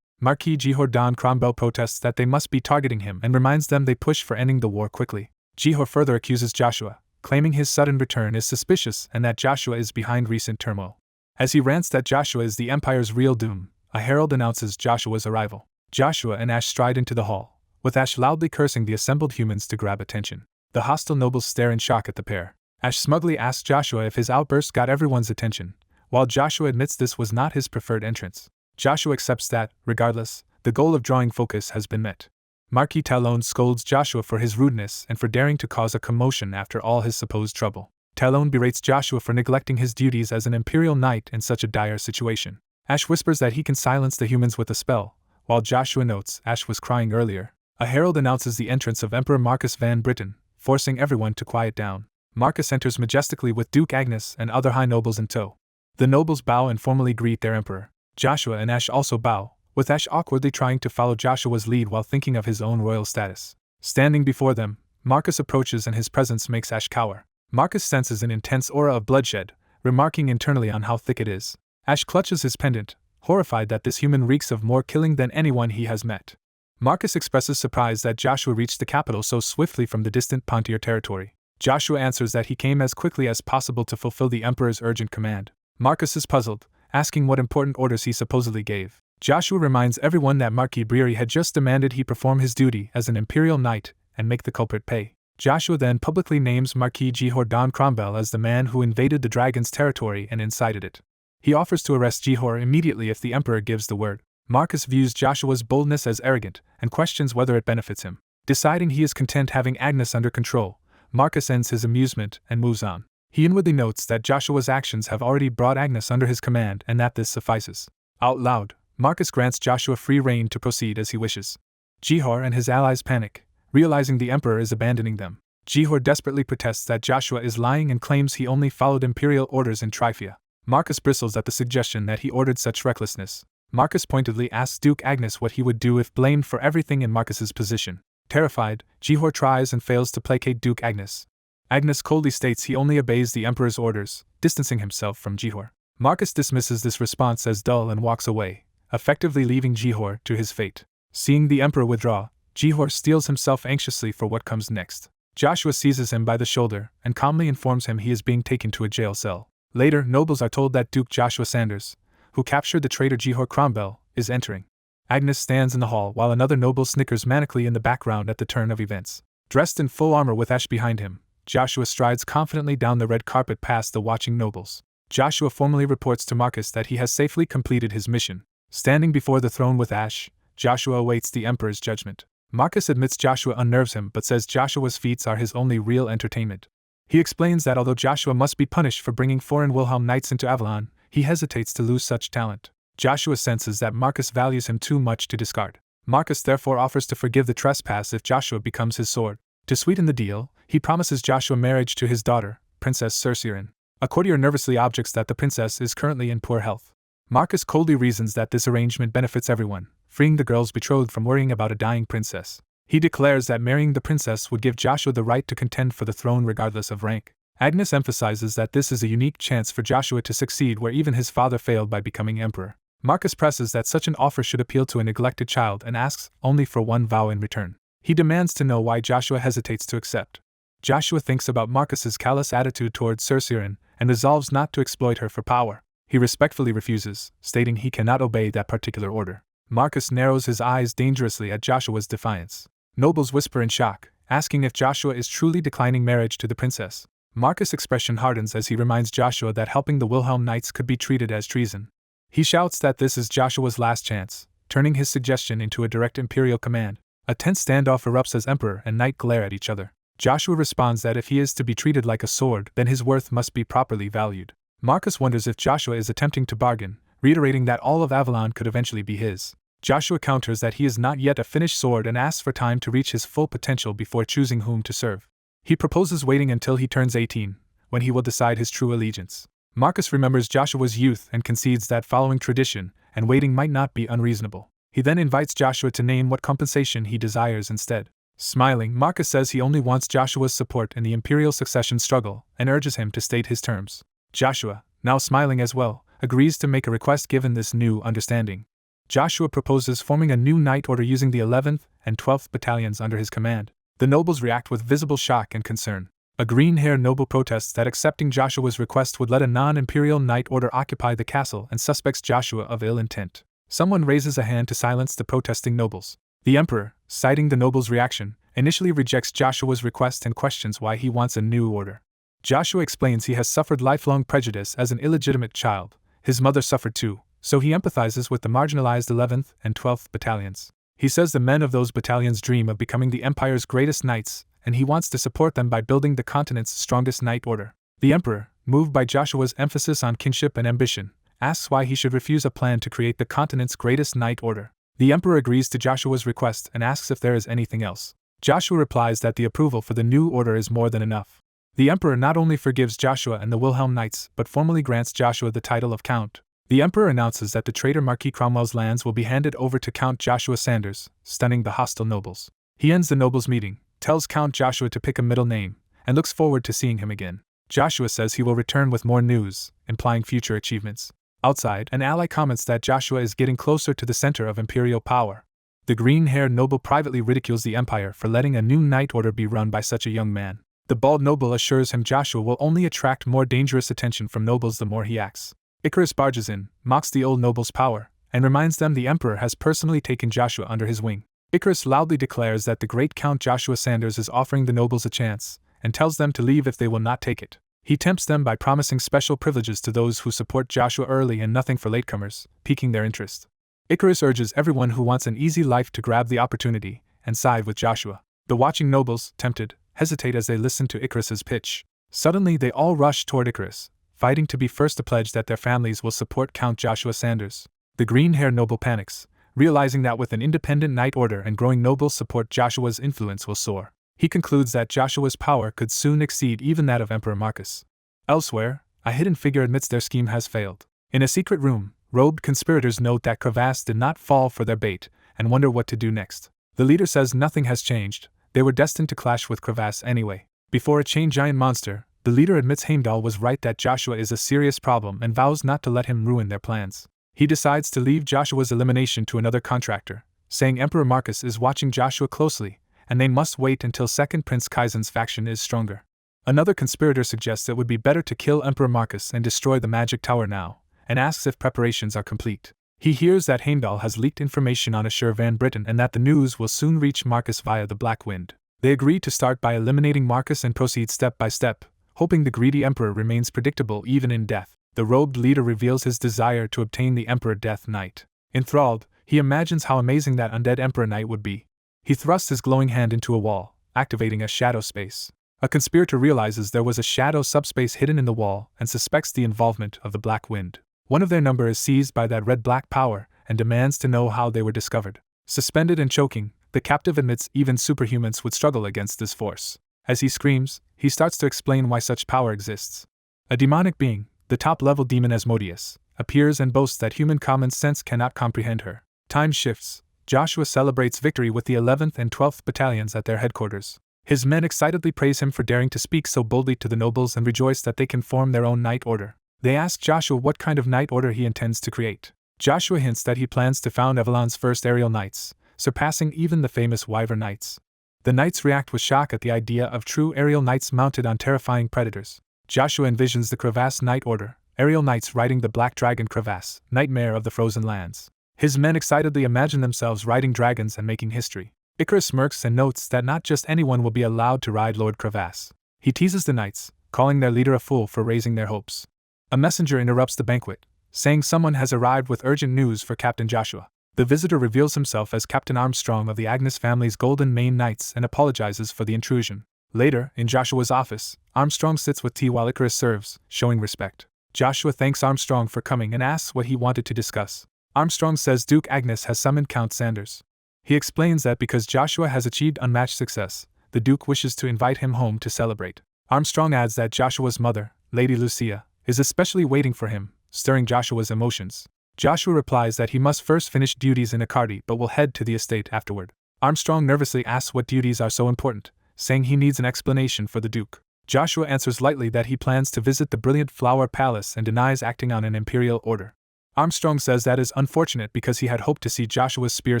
Marquis Jihor Cromwell protests that they must be targeting him and reminds them they push for ending the war quickly. Jihor further accuses Joshua, claiming his sudden return is suspicious and that Joshua is behind recent turmoil. As he rants that Joshua is the Empire's real doom, a herald announces Joshua's arrival. Joshua and Ash stride into the hall, with Ash loudly cursing the assembled humans to grab attention. The hostile nobles stare in shock at the pair. Ash smugly asks Joshua if his outburst got everyone's attention, while Joshua admits this was not his preferred entrance. Joshua accepts that, regardless, the goal of drawing focus has been met. Marquis Talon scolds Joshua for his rudeness and for daring to cause a commotion after all his supposed trouble. Talon berates Joshua for neglecting his duties as an Imperial knight in such a dire situation. Ash whispers that he can silence the humans with a spell, while Joshua notes Ash was crying earlier. A herald announces the entrance of Emperor Marcus Van Britten, forcing everyone to quiet down. Marcus enters majestically with Duke Agnes and other high nobles in tow. The nobles bow and formally greet their emperor. Joshua and Ash also bow, with Ash awkwardly trying to follow Joshua's lead while thinking of his own royal status. Standing before them, Marcus approaches and his presence makes Ash cower. Marcus senses an intense aura of bloodshed, remarking internally on how thick it is. Ash clutches his pendant, horrified that this human reeks of more killing than anyone he has met. Marcus expresses surprise that Joshua reached the capital so swiftly from the distant Pontier territory. Joshua answers that he came as quickly as possible to fulfill the Emperor's urgent command. Marcus is puzzled, asking what important orders he supposedly gave. Joshua reminds everyone that Marquis Breary had just demanded he perform his duty as an Imperial knight and make the culprit pay. Joshua then publicly names Marquis Jihor Don Cromwell as the man who invaded the dragon's territory and incited it. He offers to arrest Jihor immediately if the Emperor gives the word. Marcus views Joshua's boldness as arrogant and questions whether it benefits him. Deciding he is content having Agnes under control, Marcus ends his amusement and moves on. He inwardly notes that Joshua's actions have already brought Agnes under his command and that this suffices. Out loud, Marcus grants Joshua free rein to proceed as he wishes. Jihor and his allies panic, realizing the Emperor is abandoning them. Jihor desperately protests that Joshua is lying and claims he only followed Imperial orders in Tryphia. Marcus bristles at the suggestion that he ordered such recklessness. Marcus pointedly asks Duke Agnes what he would do if blamed for everything in Marcus's position. Terrified, Jihor tries and fails to placate Duke Agnes. Agnes coldly states he only obeys the Emperor's orders, distancing himself from Jihor. Marcus dismisses this response as dull and walks away, effectively leaving Jihor to his fate. Seeing the Emperor withdraw, Jihor steels himself anxiously for what comes next. Joshua seizes him by the shoulder and calmly informs him he is being taken to a jail cell. Later, nobles are told that Duke Joshua Sanders, who captured the traitor Jihor Cromwell, is entering. Agnes stands in the hall while another noble snickers manically in the background at the turn of events. Dressed in full armor with Ash behind him, Joshua strides confidently down the red carpet past the watching nobles. Joshua formally reports to Marcus that he has safely completed his mission. Standing before the throne with Ash, Joshua awaits the Emperor's judgment. Marcus admits Joshua unnerves him but says Joshua's feats are his only real entertainment. He explains that although Joshua must be punished for bringing foreign Wilhelm knights into Avalon, he hesitates to lose such talent. Joshua senses that Marcus values him too much to discard. Marcus therefore offers to forgive the trespass if Joshua becomes his sword. To sweeten the deal, he promises Joshua marriage to his daughter, Princess Cerceirin. A courtier nervously objects that the princess is currently in poor health. Marcus coldly reasons that this arrangement benefits everyone, freeing the girl's betrothed from worrying about a dying princess. He declares that marrying the princess would give Joshua the right to contend for the throne regardless of rank. Agnes emphasizes that this is a unique chance for Joshua to succeed where even his father failed by becoming emperor. Marcus presses that such an offer should appeal to a neglected child and asks only for one vow in return. He demands to know why Joshua hesitates to accept. Joshua thinks about Marcus's callous attitude towards Cerceirin and resolves not to exploit her for power. He respectfully refuses, stating he cannot obey that particular order. Marcus narrows his eyes dangerously at Joshua's defiance. Nobles whisper in shock, asking if Joshua is truly declining marriage to the princess. Marcus' expression hardens as he reminds Joshua that helping the Wilhelm Knights could be treated as treason. He shouts that this is Joshua's last chance, turning his suggestion into a direct Imperial command. A tense standoff erupts as Emperor and Knight glare at each other. Joshua responds that if he is to be treated like a sword, then his worth must be properly valued. Marcus wonders if Joshua is attempting to bargain, reiterating that all of Avalon could eventually be his. Joshua counters that he is not yet a finished sword and asks for time to reach his full potential before choosing whom to serve. He proposes waiting until he turns 18, when he will decide his true allegiance. Marcus remembers Joshua's youth and concedes that following tradition and waiting might not be unreasonable. He then invites Joshua to name what compensation he desires instead. Smiling, Marcus says he only wants Joshua's support in the Imperial succession struggle and urges him to state his terms. Joshua, now smiling as well, agrees to make a request given this new understanding. Joshua proposes forming a new knight order using the 11th and 12th battalions under his command. The nobles react with visible shock and concern. A green-haired noble protests that accepting Joshua's request would let a non-imperial knight order occupy the castle and suspects Joshua of ill intent. Someone raises a hand to silence the protesting nobles. The emperor, citing the nobles' reaction, initially rejects Joshua's request and questions why he wants a new order. Joshua explains he has suffered lifelong prejudice as an illegitimate child. His mother suffered too, so he empathizes with the marginalized 11th and 12th battalions. He says the men of those battalions dream of becoming the Empire's greatest knights, and he wants to support them by building the continent's strongest knight order. The Emperor, moved by Joshua's emphasis on kinship and ambition, asks why he should refuse a plan to create the continent's greatest knight order. The Emperor agrees to Joshua's request and asks if there is anything else. Joshua replies that the approval for the new order is more than enough. The Emperor not only forgives Joshua and the Wilhelm Knights but formally grants Joshua the title of Count. The Emperor announces that the traitor Marquis Cromwell's lands will be handed over to Count Joshua Sanders, stunning the hostile nobles. He ends the nobles' meeting, tells Count Joshua to pick a middle name, and looks forward to seeing him again. Joshua says he will return with more news, implying future achievements. Outside, an ally comments that Joshua is getting closer to the center of imperial power. The green-haired noble privately ridicules the Empire for letting a new knight order be run by such a young man. The bald noble assures him Joshua will only attract more dangerous attention from nobles the more he acts. Icarus barges in, mocks the old noble's power, and reminds them the Emperor has personally taken Joshua under his wing. Icarus loudly declares that the great Count Joshua Sanders is offering the nobles a chance, and tells them to leave if they will not take it. He tempts them by promising special privileges to those who support Joshua early and nothing for latecomers, piquing their interest. Icarus urges everyone who wants an easy life to grab the opportunity and side with Joshua. The watching nobles, tempted, hesitate as they listen to Icarus's pitch. Suddenly they all rush toward Icarus, fighting to be first to pledge that their families will support Count Joshua Sanders. The green-haired noble panics, realizing that with an independent knight order and growing noble support Joshua's influence will soar. He concludes that Joshua's power could soon exceed even that of Emperor Marcus. Elsewhere, a hidden figure admits their scheme has failed. In a secret room, robed conspirators note that Crevasse did not fall for their bait and wonder what to do next. The leader says nothing has changed, they were destined to clash with Crevasse anyway. Before a chain giant monster, the leader admits Heimdall was right that Joshua is a serious problem and vows not to let him ruin their plans. He decides to leave Joshua's elimination to another contractor, saying Emperor Marcus is watching Joshua closely, and they must wait until Second Prince Kaizen's faction is stronger. Another conspirator suggests it would be better to kill Emperor Marcus and destroy the magic tower now, and asks if preparations are complete. He hears that Heimdall has leaked information on Assur Van Britten and that the news will soon reach Marcus via the Black Wind. They agree to start by eliminating Marcus and proceed step by step, hoping the greedy Emperor remains predictable even in death. The robed leader reveals his desire to obtain the Emperor Death Knight. Enthralled, he imagines how amazing that undead Emperor Knight would be. He thrusts his glowing hand into a wall, activating a shadow space. A conspirator realizes there was a shadow subspace hidden in the wall and suspects the involvement of the Black Wind. One of their number is seized by that red-black power and demands to know how they were discovered. Suspended and choking, the captive admits even superhumans would struggle against this force. As he screams, he starts to explain why such power exists. A demonic being, the top-level demon Asmodeus, appears and boasts that human common sense cannot comprehend her. Time shifts. Joshua celebrates victory with the 11th and 12th battalions at their headquarters. His men excitedly praise him for daring to speak so boldly to the nobles and rejoice that they can form their own knight order. They ask Joshua what kind of knight order he intends to create. Joshua hints that he plans to found Avalon's first aerial knights, surpassing even the famous Wyvern Knights. The knights react with shock at the idea of true aerial knights mounted on terrifying predators. Joshua envisions the Crevasse Knight Order, aerial knights riding the Black Dragon Crevasse, nightmare of the frozen lands. His men excitedly imagine themselves riding dragons and making history. Icarus smirks and notes that not just anyone will be allowed to ride Lord Crevasse. He teases the knights, calling their leader a fool for raising their hopes. A messenger interrupts the banquet, saying someone has arrived with urgent news for Captain Joshua. The visitor reveals himself as Captain Armstrong of the Agnes family's Golden Mane Knights and apologizes for the intrusion. Later, in Joshua's office, Armstrong sits with tea while Icarus serves, showing respect. Joshua thanks Armstrong for coming and asks what he wanted to discuss. Armstrong says Duke Agnes has summoned Count Sanders. He explains that because Joshua has achieved unmatched success, the Duke wishes to invite him home to celebrate. Armstrong adds that Joshua's mother, Lady Lucia, is especially waiting for him, stirring Joshua's emotions. Joshua replies that he must first finish duties in Akkardi but will head to the estate afterward. Armstrong nervously asks what duties are so important, saying he needs an explanation for the Duke. Joshua answers lightly that he plans to visit the brilliant Flower Palace and denies acting on an Imperial order. Armstrong says that is unfortunate because he had hoped to see Joshua's spear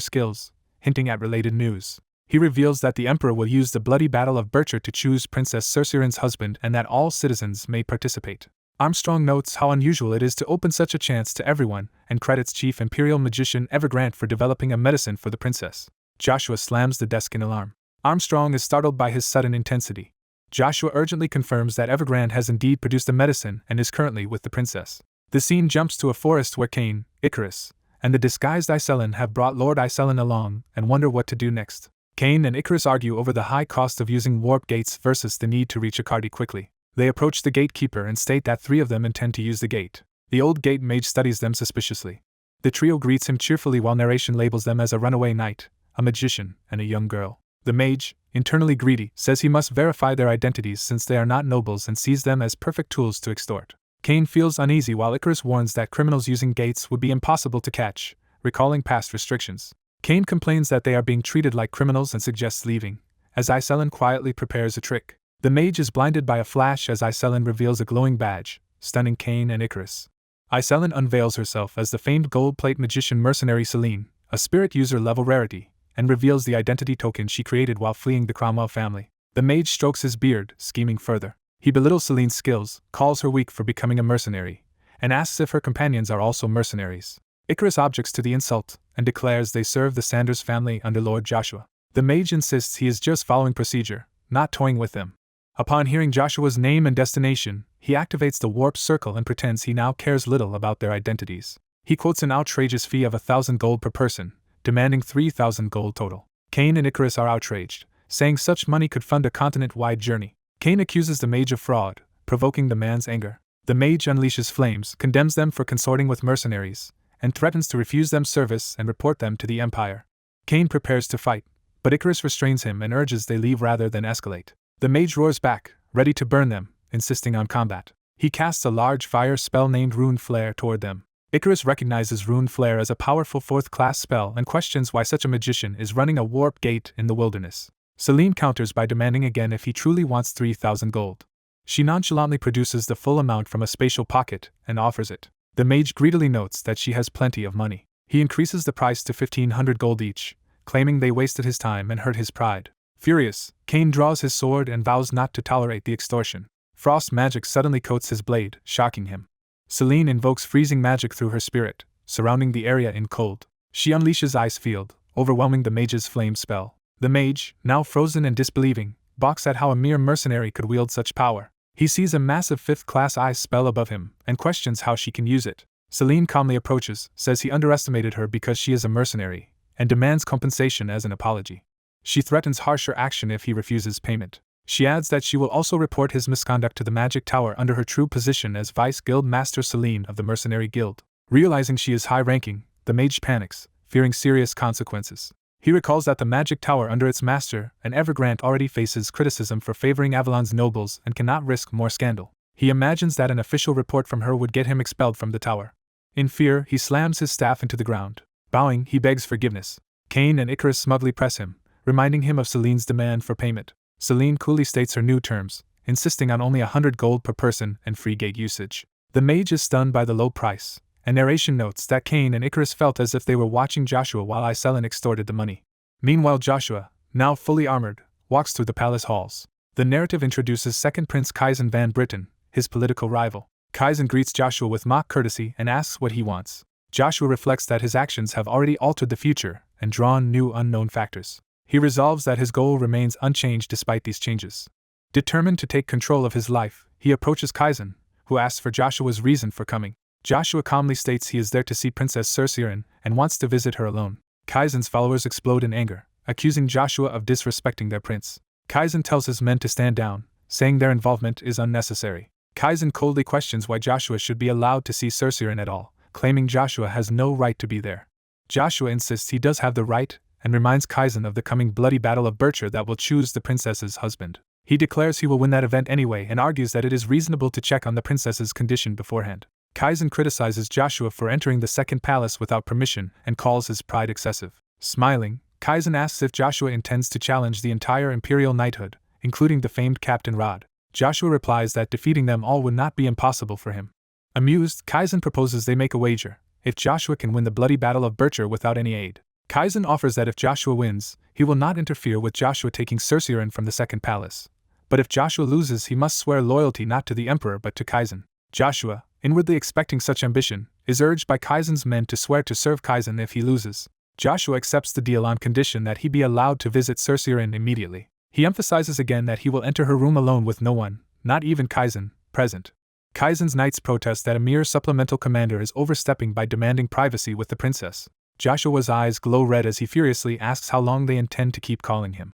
skills, hinting at related news. He reveals that the Emperor will use the bloody Battle of Bircher to choose Princess Cerceran's husband and that all citizens may participate. Armstrong notes how unusual it is to open such a chance to everyone and credits Chief Imperial Magician Evergrant for developing a medicine for the princess. Joshua slams the desk in alarm. Armstrong is startled by his sudden intensity. Joshua urgently confirms that Evergrande has indeed produced a medicine and is currently with the princess. The scene jumps to a forest where Cain, Icarus, and the disguised Iselin have brought Lord Iselin along and wonder what to do next. Cain and Icarus argue over the high cost of using warp gates versus the need to reach Akadi quickly. They approach the gatekeeper and state that 3 of them intend to use the gate. The old gate mage studies them suspiciously. The trio greets him cheerfully while narration labels them as a runaway knight, a magician, and a young girl. The mage, internally greedy, says he must verify their identities since they are not nobles and sees them as perfect tools to extort. Cain feels uneasy while Icarus warns that criminals using gates would be impossible to catch, recalling past restrictions. Cain complains that they are being treated like criminals and suggests leaving, as Iselin quietly prepares a trick. The mage is blinded by a flash as Iselin reveals a glowing badge, stunning Cain and Icarus. Iselin unveils herself as the famed gold-plate magician mercenary Celine, a spirit user level rarity, and reveals the identity token she created while fleeing the Cromwell family. The mage strokes his beard, scheming further. He belittles Celine's skills, calls her weak for becoming a mercenary, and asks if her companions are also mercenaries. Icarus objects to the insult, and declares they serve the Sanders family under Lord Joshua. The mage insists he is just following procedure, not toying with them. Upon hearing Joshua's name and destination, he activates the warp circle and pretends he now cares little about their identities. He quotes an outrageous fee of 1,000 gold per person, demanding 3,000 gold total. Cain and Icarus are outraged, saying such money could fund a continent-wide journey. Cain accuses the mage of fraud, provoking the man's anger. The mage unleashes flames, condemns them for consorting with mercenaries, and threatens to refuse them service and report them to the Empire. Cain prepares to fight, but Icarus restrains him and urges they leave rather than escalate. The mage roars back, ready to burn them, insisting on combat. He casts a large fire spell named Rune Flare toward them. Icarus recognizes Rune Flare as a powerful 4th-class spell and questions why such a magician is running a warp gate in the wilderness. Celine counters by demanding again if he truly wants 3,000 gold. She nonchalantly produces the full amount from a spatial pocket and offers it. The mage greedily notes that she has plenty of money. He increases the price to 1,500 gold each, claiming they wasted his time and hurt his pride. Furious, Cain draws his sword and vows not to tolerate the extortion. Frost magic suddenly coats his blade, shocking him. Celine invokes freezing magic through her spirit, surrounding the area in cold. She unleashes Ice Field, overwhelming the mage's flame spell. The mage, now frozen and disbelieving, balks at how a mere mercenary could wield such power. He sees a massive 5th-class ice spell above him and questions how she can use it. Celine calmly approaches, says he underestimated her because she is a mercenary, and demands compensation as an apology. She threatens harsher action if he refuses payment. She adds that she will also report his misconduct to the Magic Tower under her true position as Vice Guild Master Celine of the Mercenary Guild. Realizing she is high-ranking, the mage panics, fearing serious consequences. He recalls that the Magic Tower under its master, and Evergrande, already faces criticism for favoring Avalon's nobles and cannot risk more scandal. He imagines that an official report from her would get him expelled from the tower. In fear, he slams his staff into the ground. Bowing, he begs forgiveness. Cain and Icarus smugly press him, reminding him of Celine's demand for payment. Celine coolly states her new terms, insisting on only 100 gold per person and free gate usage. The mage is stunned by the low price, and narration notes that Cain and Icarus felt as if they were watching Joshua while Iselin extorted the money. Meanwhile, Joshua, now fully armored, walks through the palace halls. The narrative introduces Second Prince Kaizen Van Britten, his political rival. Kaizen greets Joshua with mock courtesy and asks what he wants. Joshua reflects that his actions have already altered the future and drawn new unknown factors. He resolves that his goal remains unchanged despite these changes. Determined to take control of his life, he approaches Kaizen, who asks for Joshua's reason for coming. Joshua calmly states he is there to see Princess Cercerian and wants to visit her alone. Kaizen's followers explode in anger, accusing Joshua of disrespecting their prince. Kaizen tells his men to stand down, saying their involvement is unnecessary. Kaizen coldly questions why Joshua should be allowed to see Cercerian at all, claiming Joshua has no right to be there. Joshua insists he does have the right, and reminds Kaizen of the coming bloody battle of Bircher that will choose the princess's husband. He declares he will win that event anyway and argues that it is reasonable to check on the princess's condition beforehand. Kaizen criticizes Joshua for entering the second palace without permission and calls his pride excessive. Smiling, Kaizen asks if Joshua intends to challenge the entire Imperial knighthood, including the famed Captain Rod. Joshua replies that defeating them all would not be impossible for him. Amused, Kaizen proposes they make a wager, if Joshua can win the bloody battle of Bircher without any aid. Kaizen offers that if Joshua wins, he will not interfere with Joshua taking Cercerian from the second palace. But if Joshua loses, he must swear loyalty not to the emperor but to Kaizen. Joshua, inwardly expecting such ambition, is urged by Kaizen's men to swear to serve Kaizen if he loses. Joshua accepts the deal on condition that he be allowed to visit Cercerian immediately. He emphasizes again that he will enter her room alone with no one, not even Kaizen, present. Kaizen's knights protest that a mere supplemental commander is overstepping by demanding privacy with the princess. Joshua's eyes glow red as he furiously asks how long they intend to keep calling him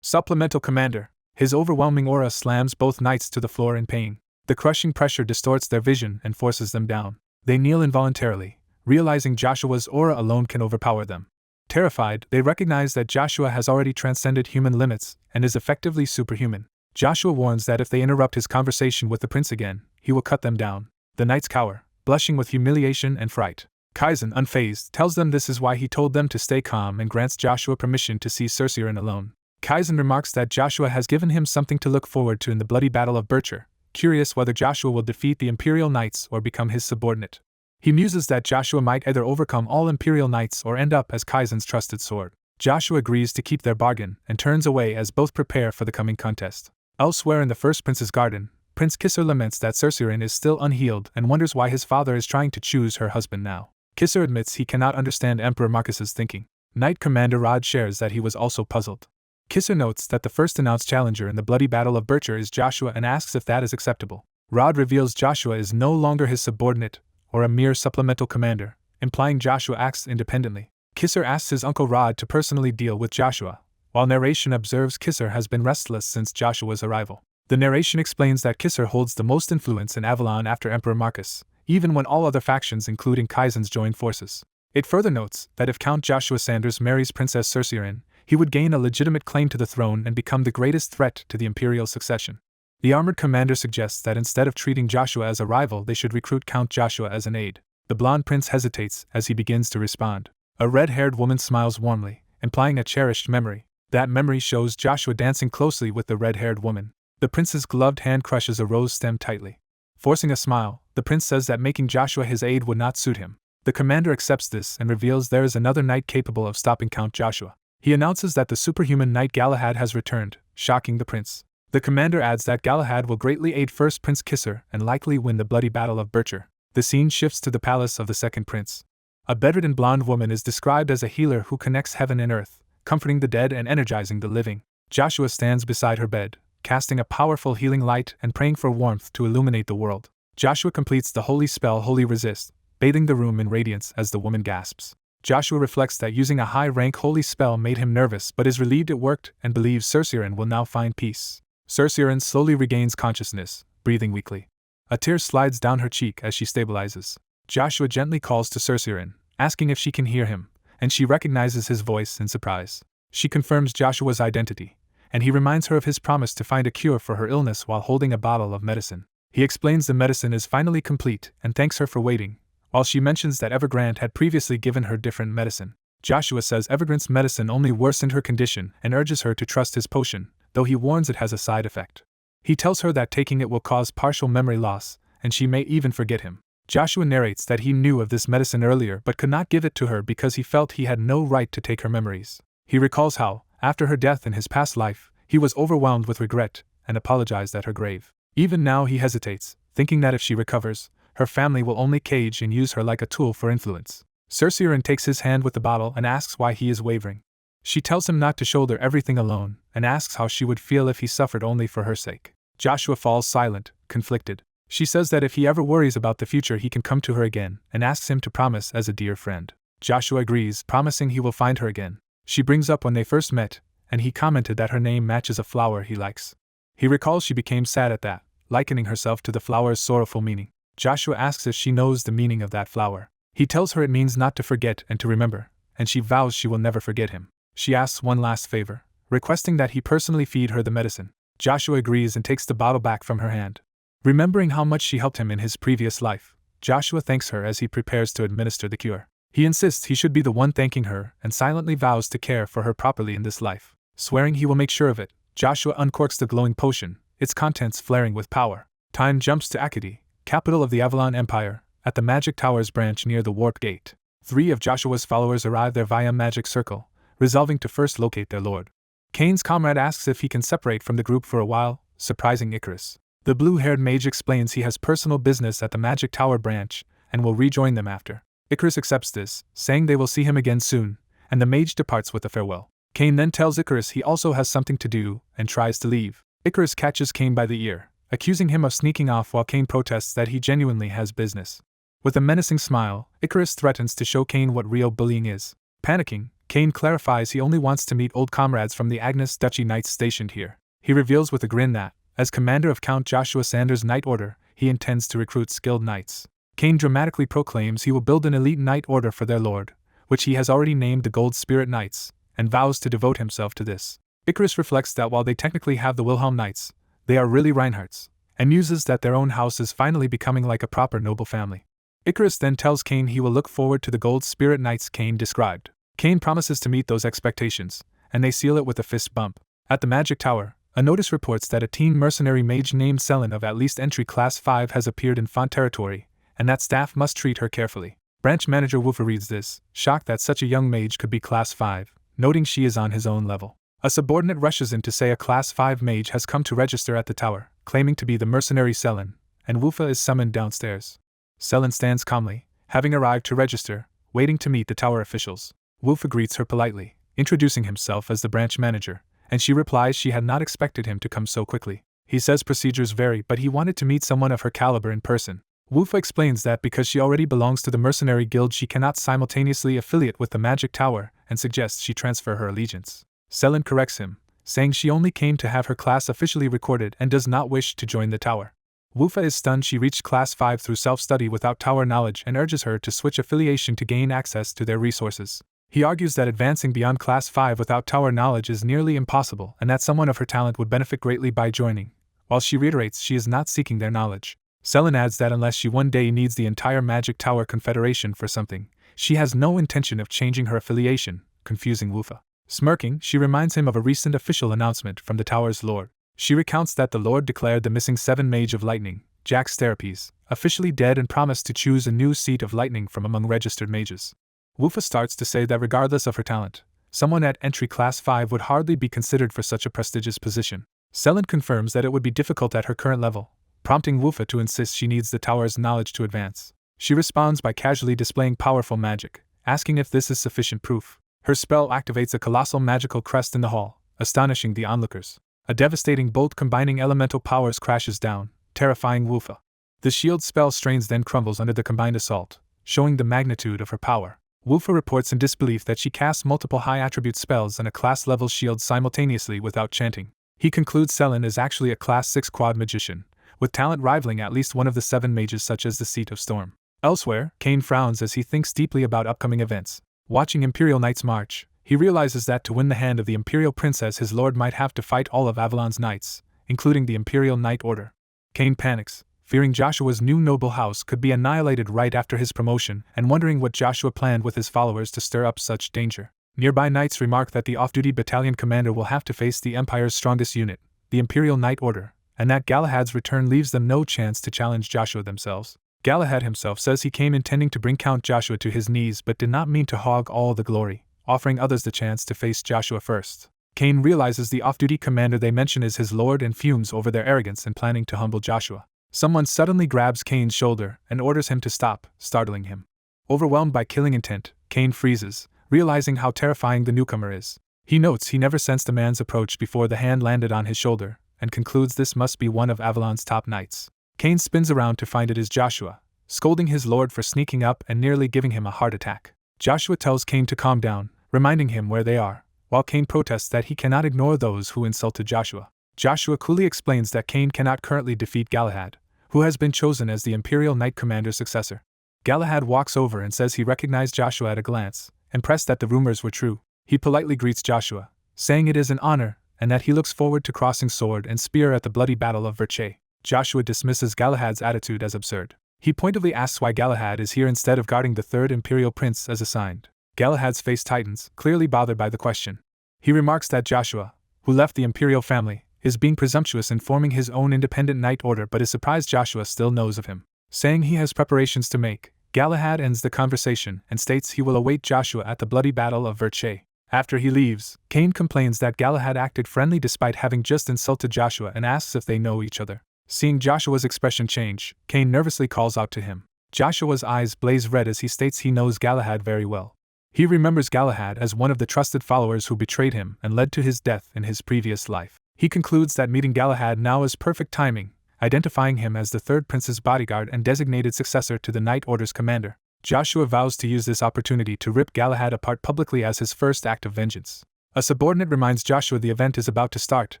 supplemental commander. His overwhelming aura slams both knights to the floor in pain. The crushing pressure distorts their vision and forces them down. They kneel involuntarily, realizing Joshua's aura alone can overpower them. Terrified, they recognize that Joshua has already transcended human limits and is effectively superhuman. Joshua warns that if they interrupt his conversation with the prince again, he will cut them down. The knights cower, blushing with humiliation and fright. Kaizen, unfazed, tells them this is why he told them to stay calm and grants Joshua permission to see Cercerian alone. Kaizen remarks that Joshua has given him something to look forward to in the bloody battle of Betrayal, curious whether Joshua will defeat the Imperial Knights or become his subordinate. He muses that Joshua might either overcome all Imperial Knights or end up as Kaizen's trusted sword. Joshua agrees to keep their bargain and turns away as both prepare for the coming contest. Elsewhere in the First Prince's garden, Prince Kisser laments that Cercerian is still unhealed and wonders why his father is trying to choose her husband now. Kisser admits he cannot understand Emperor Marcus's thinking. Knight Commander Rod shares that he was also puzzled. Kisser notes that the first announced challenger in the bloody battle of Betrayal is Joshua and asks if that is acceptable. Rod reveals Joshua is no longer his subordinate, or a mere supplemental commander, implying Joshua acts independently. Kisser asks his uncle Rod to personally deal with Joshua, while narration observes Kisser has been restless since Joshua's arrival. The narration explains that Kisser holds the most influence in Avalon after Emperor Marcus, even when all other factions including Kaizen's join forces. It further notes that if Count Joshua Sanders marries Princess Cercerian, he would gain a legitimate claim to the throne and become the greatest threat to the imperial succession. The armored commander suggests that instead of treating Joshua as a rival, they should recruit Count Joshua as an aide. The blonde prince hesitates as he begins to respond. A red-haired woman smiles warmly, implying a cherished memory. That memory shows Joshua dancing closely with the red-haired woman. The prince's gloved hand crushes a rose stem tightly. Forcing a smile, the prince says that making Joshua his aide would not suit him. The commander accepts this and reveals there is another knight capable of stopping Count Joshua. He announces that the superhuman knight Galahad has returned, shocking the prince. The commander adds that Galahad will greatly aid First Prince Kisser and likely win the bloody battle of Betrayal. The scene shifts to the palace of the second prince. A bedridden blonde woman is described as a healer who connects heaven and earth, comforting the dead and energizing the living. Joshua stands beside her bed, casting a powerful healing light and praying for warmth to illuminate the world. Joshua completes the holy spell Holy Resist, bathing the room in radiance as the woman gasps. Joshua reflects that using a high-rank holy spell made him nervous but is relieved it worked and believes Cercerian will now find peace. Cercerian slowly regains consciousness, breathing weakly. A tear slides down her cheek as she stabilizes. Joshua gently calls to Cercerian, asking if she can hear him, and she recognizes his voice in surprise. She confirms Joshua's identity, and he reminds her of his promise to find a cure for her illness while holding a bottle of medicine. He explains the medicine is finally complete and thanks her for waiting, while she mentions that Evergrande had previously given her different medicine. Joshua says Evergrande's medicine only worsened her condition and urges her to trust his potion, though he warns it has a side effect. He tells her that taking it will cause partial memory loss, and she may even forget him. Joshua narrates that he knew of this medicine earlier but could not give it to her because he felt he had no right to take her memories. He recalls how, after her death in his past life, he was overwhelmed with regret and apologized at her grave. Even now he hesitates, thinking that if she recovers, her family will only cage and use her like a tool for influence. Cercerian takes his hand with the bottle and asks why he is wavering. She tells him not to shoulder everything alone, and asks how she would feel if he suffered only for her sake. Joshua falls silent, conflicted. She says that if he ever worries about the future he can come to her again, and asks him to promise as a dear friend. Joshua agrees, promising he will find her again. She brings up when they first met, and he commented that her name matches a flower he likes. He recalls she became sad at that, likening herself to the flower's sorrowful meaning. Joshua asks if she knows the meaning of that flower. He tells her it means not to forget and to remember, and she vows she will never forget him. She asks one last favor, requesting that he personally feed her the medicine. Joshua agrees and takes the bottle back from her hand. Remembering how much she helped him in his previous life, Joshua thanks her as he prepares to administer the cure. He insists he should be the one thanking her and silently vows to care for her properly in this life. Swearing he will make sure of it, Joshua uncorks the glowing potion, its contents flaring with power. Time jumps to Akadi, capital of the Avalon Empire, at the Magic Towers branch near the Warp Gate. 3 of Joshua's followers arrive there via Magic Circle, resolving to first locate their lord. Cain's comrade asks if he can separate from the group for a while, surprising Icarus. The blue-haired mage explains he has personal business at the Magic Tower branch and will rejoin them after. Icarus accepts this, saying they will see him again soon, and the mage departs with a farewell. Cain then tells Icarus he also has something to do, and tries to leave. Icarus catches Cain by the ear, accusing him of sneaking off while Cain protests that he genuinely has business. With a menacing smile, Icarus threatens to show Cain what real bullying is. Panicking, Cain clarifies he only wants to meet old comrades from the Agnes duchy knights stationed here. He reveals with a grin that, as commander of Count Joshua Sanders' Knight Order, he intends to recruit skilled knights. Cain dramatically proclaims he will build an elite knight order for their lord, which he has already named the Gold Spirit Knights, and vows to devote himself to this. Icarus reflects that while they technically have the Wilhelm Knights, they are really Reinhardts, and muses that their own house is finally becoming like a proper noble family. Icarus then tells Cain he will look forward to the Gold Spirit Knights Cain described. Cain promises to meet those expectations, and they seal it with a fist bump. At the Magic Tower, a notice reports that a teen mercenary mage named Selin of at least entry class 5 has appeared in Font territory, and that staff must treat her carefully. Branch manager Woofa reads this, shocked that such a young mage could be class 5, noting she is on his own level. A subordinate rushes in to say a class 5 mage has come to register at the tower, claiming to be the mercenary Selin, and Woofa is summoned downstairs. Selin stands calmly, having arrived to register, waiting to meet the tower officials. Woofa greets her politely, introducing himself as the branch manager, and she replies she had not expected him to come so quickly. He says procedures vary, but he wanted to meet someone of her caliber in person. Woofa explains that because she already belongs to the mercenary guild she cannot simultaneously affiliate with the Magic Tower, and suggests she transfer her allegiance. Selin corrects him, saying she only came to have her class officially recorded and does not wish to join the tower. Woofa is stunned she reached class 5 through self-study without tower knowledge and urges her to switch affiliation to gain access to their resources. He argues that advancing beyond class 5 without tower knowledge is nearly impossible and that someone of her talent would benefit greatly by joining, while she reiterates she is not seeking their knowledge. Selin adds that unless she one day needs the entire Magic Tower Confederation for something, she has no intention of changing her affiliation, confusing Woofa. Smirking, she reminds him of a recent official announcement from the tower's lord. She recounts that the lord declared the missing 7 Mage of Lightning, Jax Therapes, officially dead and promised to choose a new seat of lightning from among registered mages. Woofa starts to say that regardless of her talent, someone at entry class 5 would hardly be considered for such a prestigious position. Selin confirms that it would be difficult at her current level, prompting Woofa to insist she needs the tower's knowledge to advance. She responds by casually displaying powerful magic, asking if this is sufficient proof. Her spell activates a colossal magical crest in the hall, astonishing the onlookers. A devastating bolt combining elemental powers crashes down, terrifying Woofa. The shield spell strains then crumbles under the combined assault, showing the magnitude of her power. Woofa reports in disbelief that she casts multiple high-attribute spells and a class-level shield simultaneously without chanting. He concludes Selin is actually a class 6 quad magician, with talent rivaling at least one of the 7 mages such as the Seat of Storm. Elsewhere, Cain frowns as he thinks deeply about upcoming events. Watching Imperial Knights march, he realizes that to win the hand of the Imperial Princess his lord might have to fight all of Avalon's knights, including the Imperial Knight Order. Cain panics, fearing Joshua's new noble house could be annihilated right after his promotion and wondering what Joshua planned with his followers to stir up such danger. Nearby knights remark that the off-duty battalion commander will have to face the Empire's strongest unit, the Imperial Knight Order, and that Galahad's return leaves them no chance to challenge Joshua themselves. Galahad himself says he came intending to bring Count Joshua to his knees but did not mean to hog all the glory, offering others the chance to face Joshua first. Cain realizes the off-duty commander they mention is his lord and fumes over their arrogance in planning to humble Joshua. Someone suddenly grabs Cain's shoulder and orders him to stop, startling him. Overwhelmed by killing intent, Cain freezes, realizing how terrifying the newcomer is. He notes he never sensed a man's approach before the hand landed on his shoulder, and concludes this must be one of Avalon's top knights. Cain spins around to find it is Joshua, scolding his lord for sneaking up and nearly giving him a heart attack. Joshua tells Cain to calm down, reminding him where they are, while Cain protests that he cannot ignore those who insulted Joshua. Joshua coolly explains that Cain cannot currently defeat Galahad, who has been chosen as the Imperial Knight Commander's successor. Galahad walks over and says he recognized Joshua at a glance, impressed that the rumors were true. He politely greets Joshua, saying it is an honor, and that he looks forward to crossing sword and spear at the bloody battle of Verche. Joshua dismisses Galahad's attitude as absurd. He pointedly asks why Galahad is here instead of guarding the 3rd Imperial Prince as assigned. Galahad's face tightens, clearly bothered by the question. He remarks that Joshua, who left the Imperial family, is being presumptuous in forming his own independent knight order but is surprised Joshua still knows of him. Saying he has preparations to make, Galahad ends the conversation and states he will await Joshua at the bloody battle of Verche. After he leaves, Cain complains that Galahad acted friendly despite having just insulted Joshua and asks if they know each other. Seeing Joshua's expression change, Cain nervously calls out to him. Joshua's eyes blaze red as he states he knows Galahad very well. He remembers Galahad as one of the trusted followers who betrayed him and led to his death in his previous life. He concludes that meeting Galahad now is perfect timing, identifying him as the third prince's bodyguard and designated successor to the Knight Order's commander. Joshua vows to use this opportunity to rip Galahad apart publicly as his first act of vengeance. A subordinate reminds Joshua the event is about to start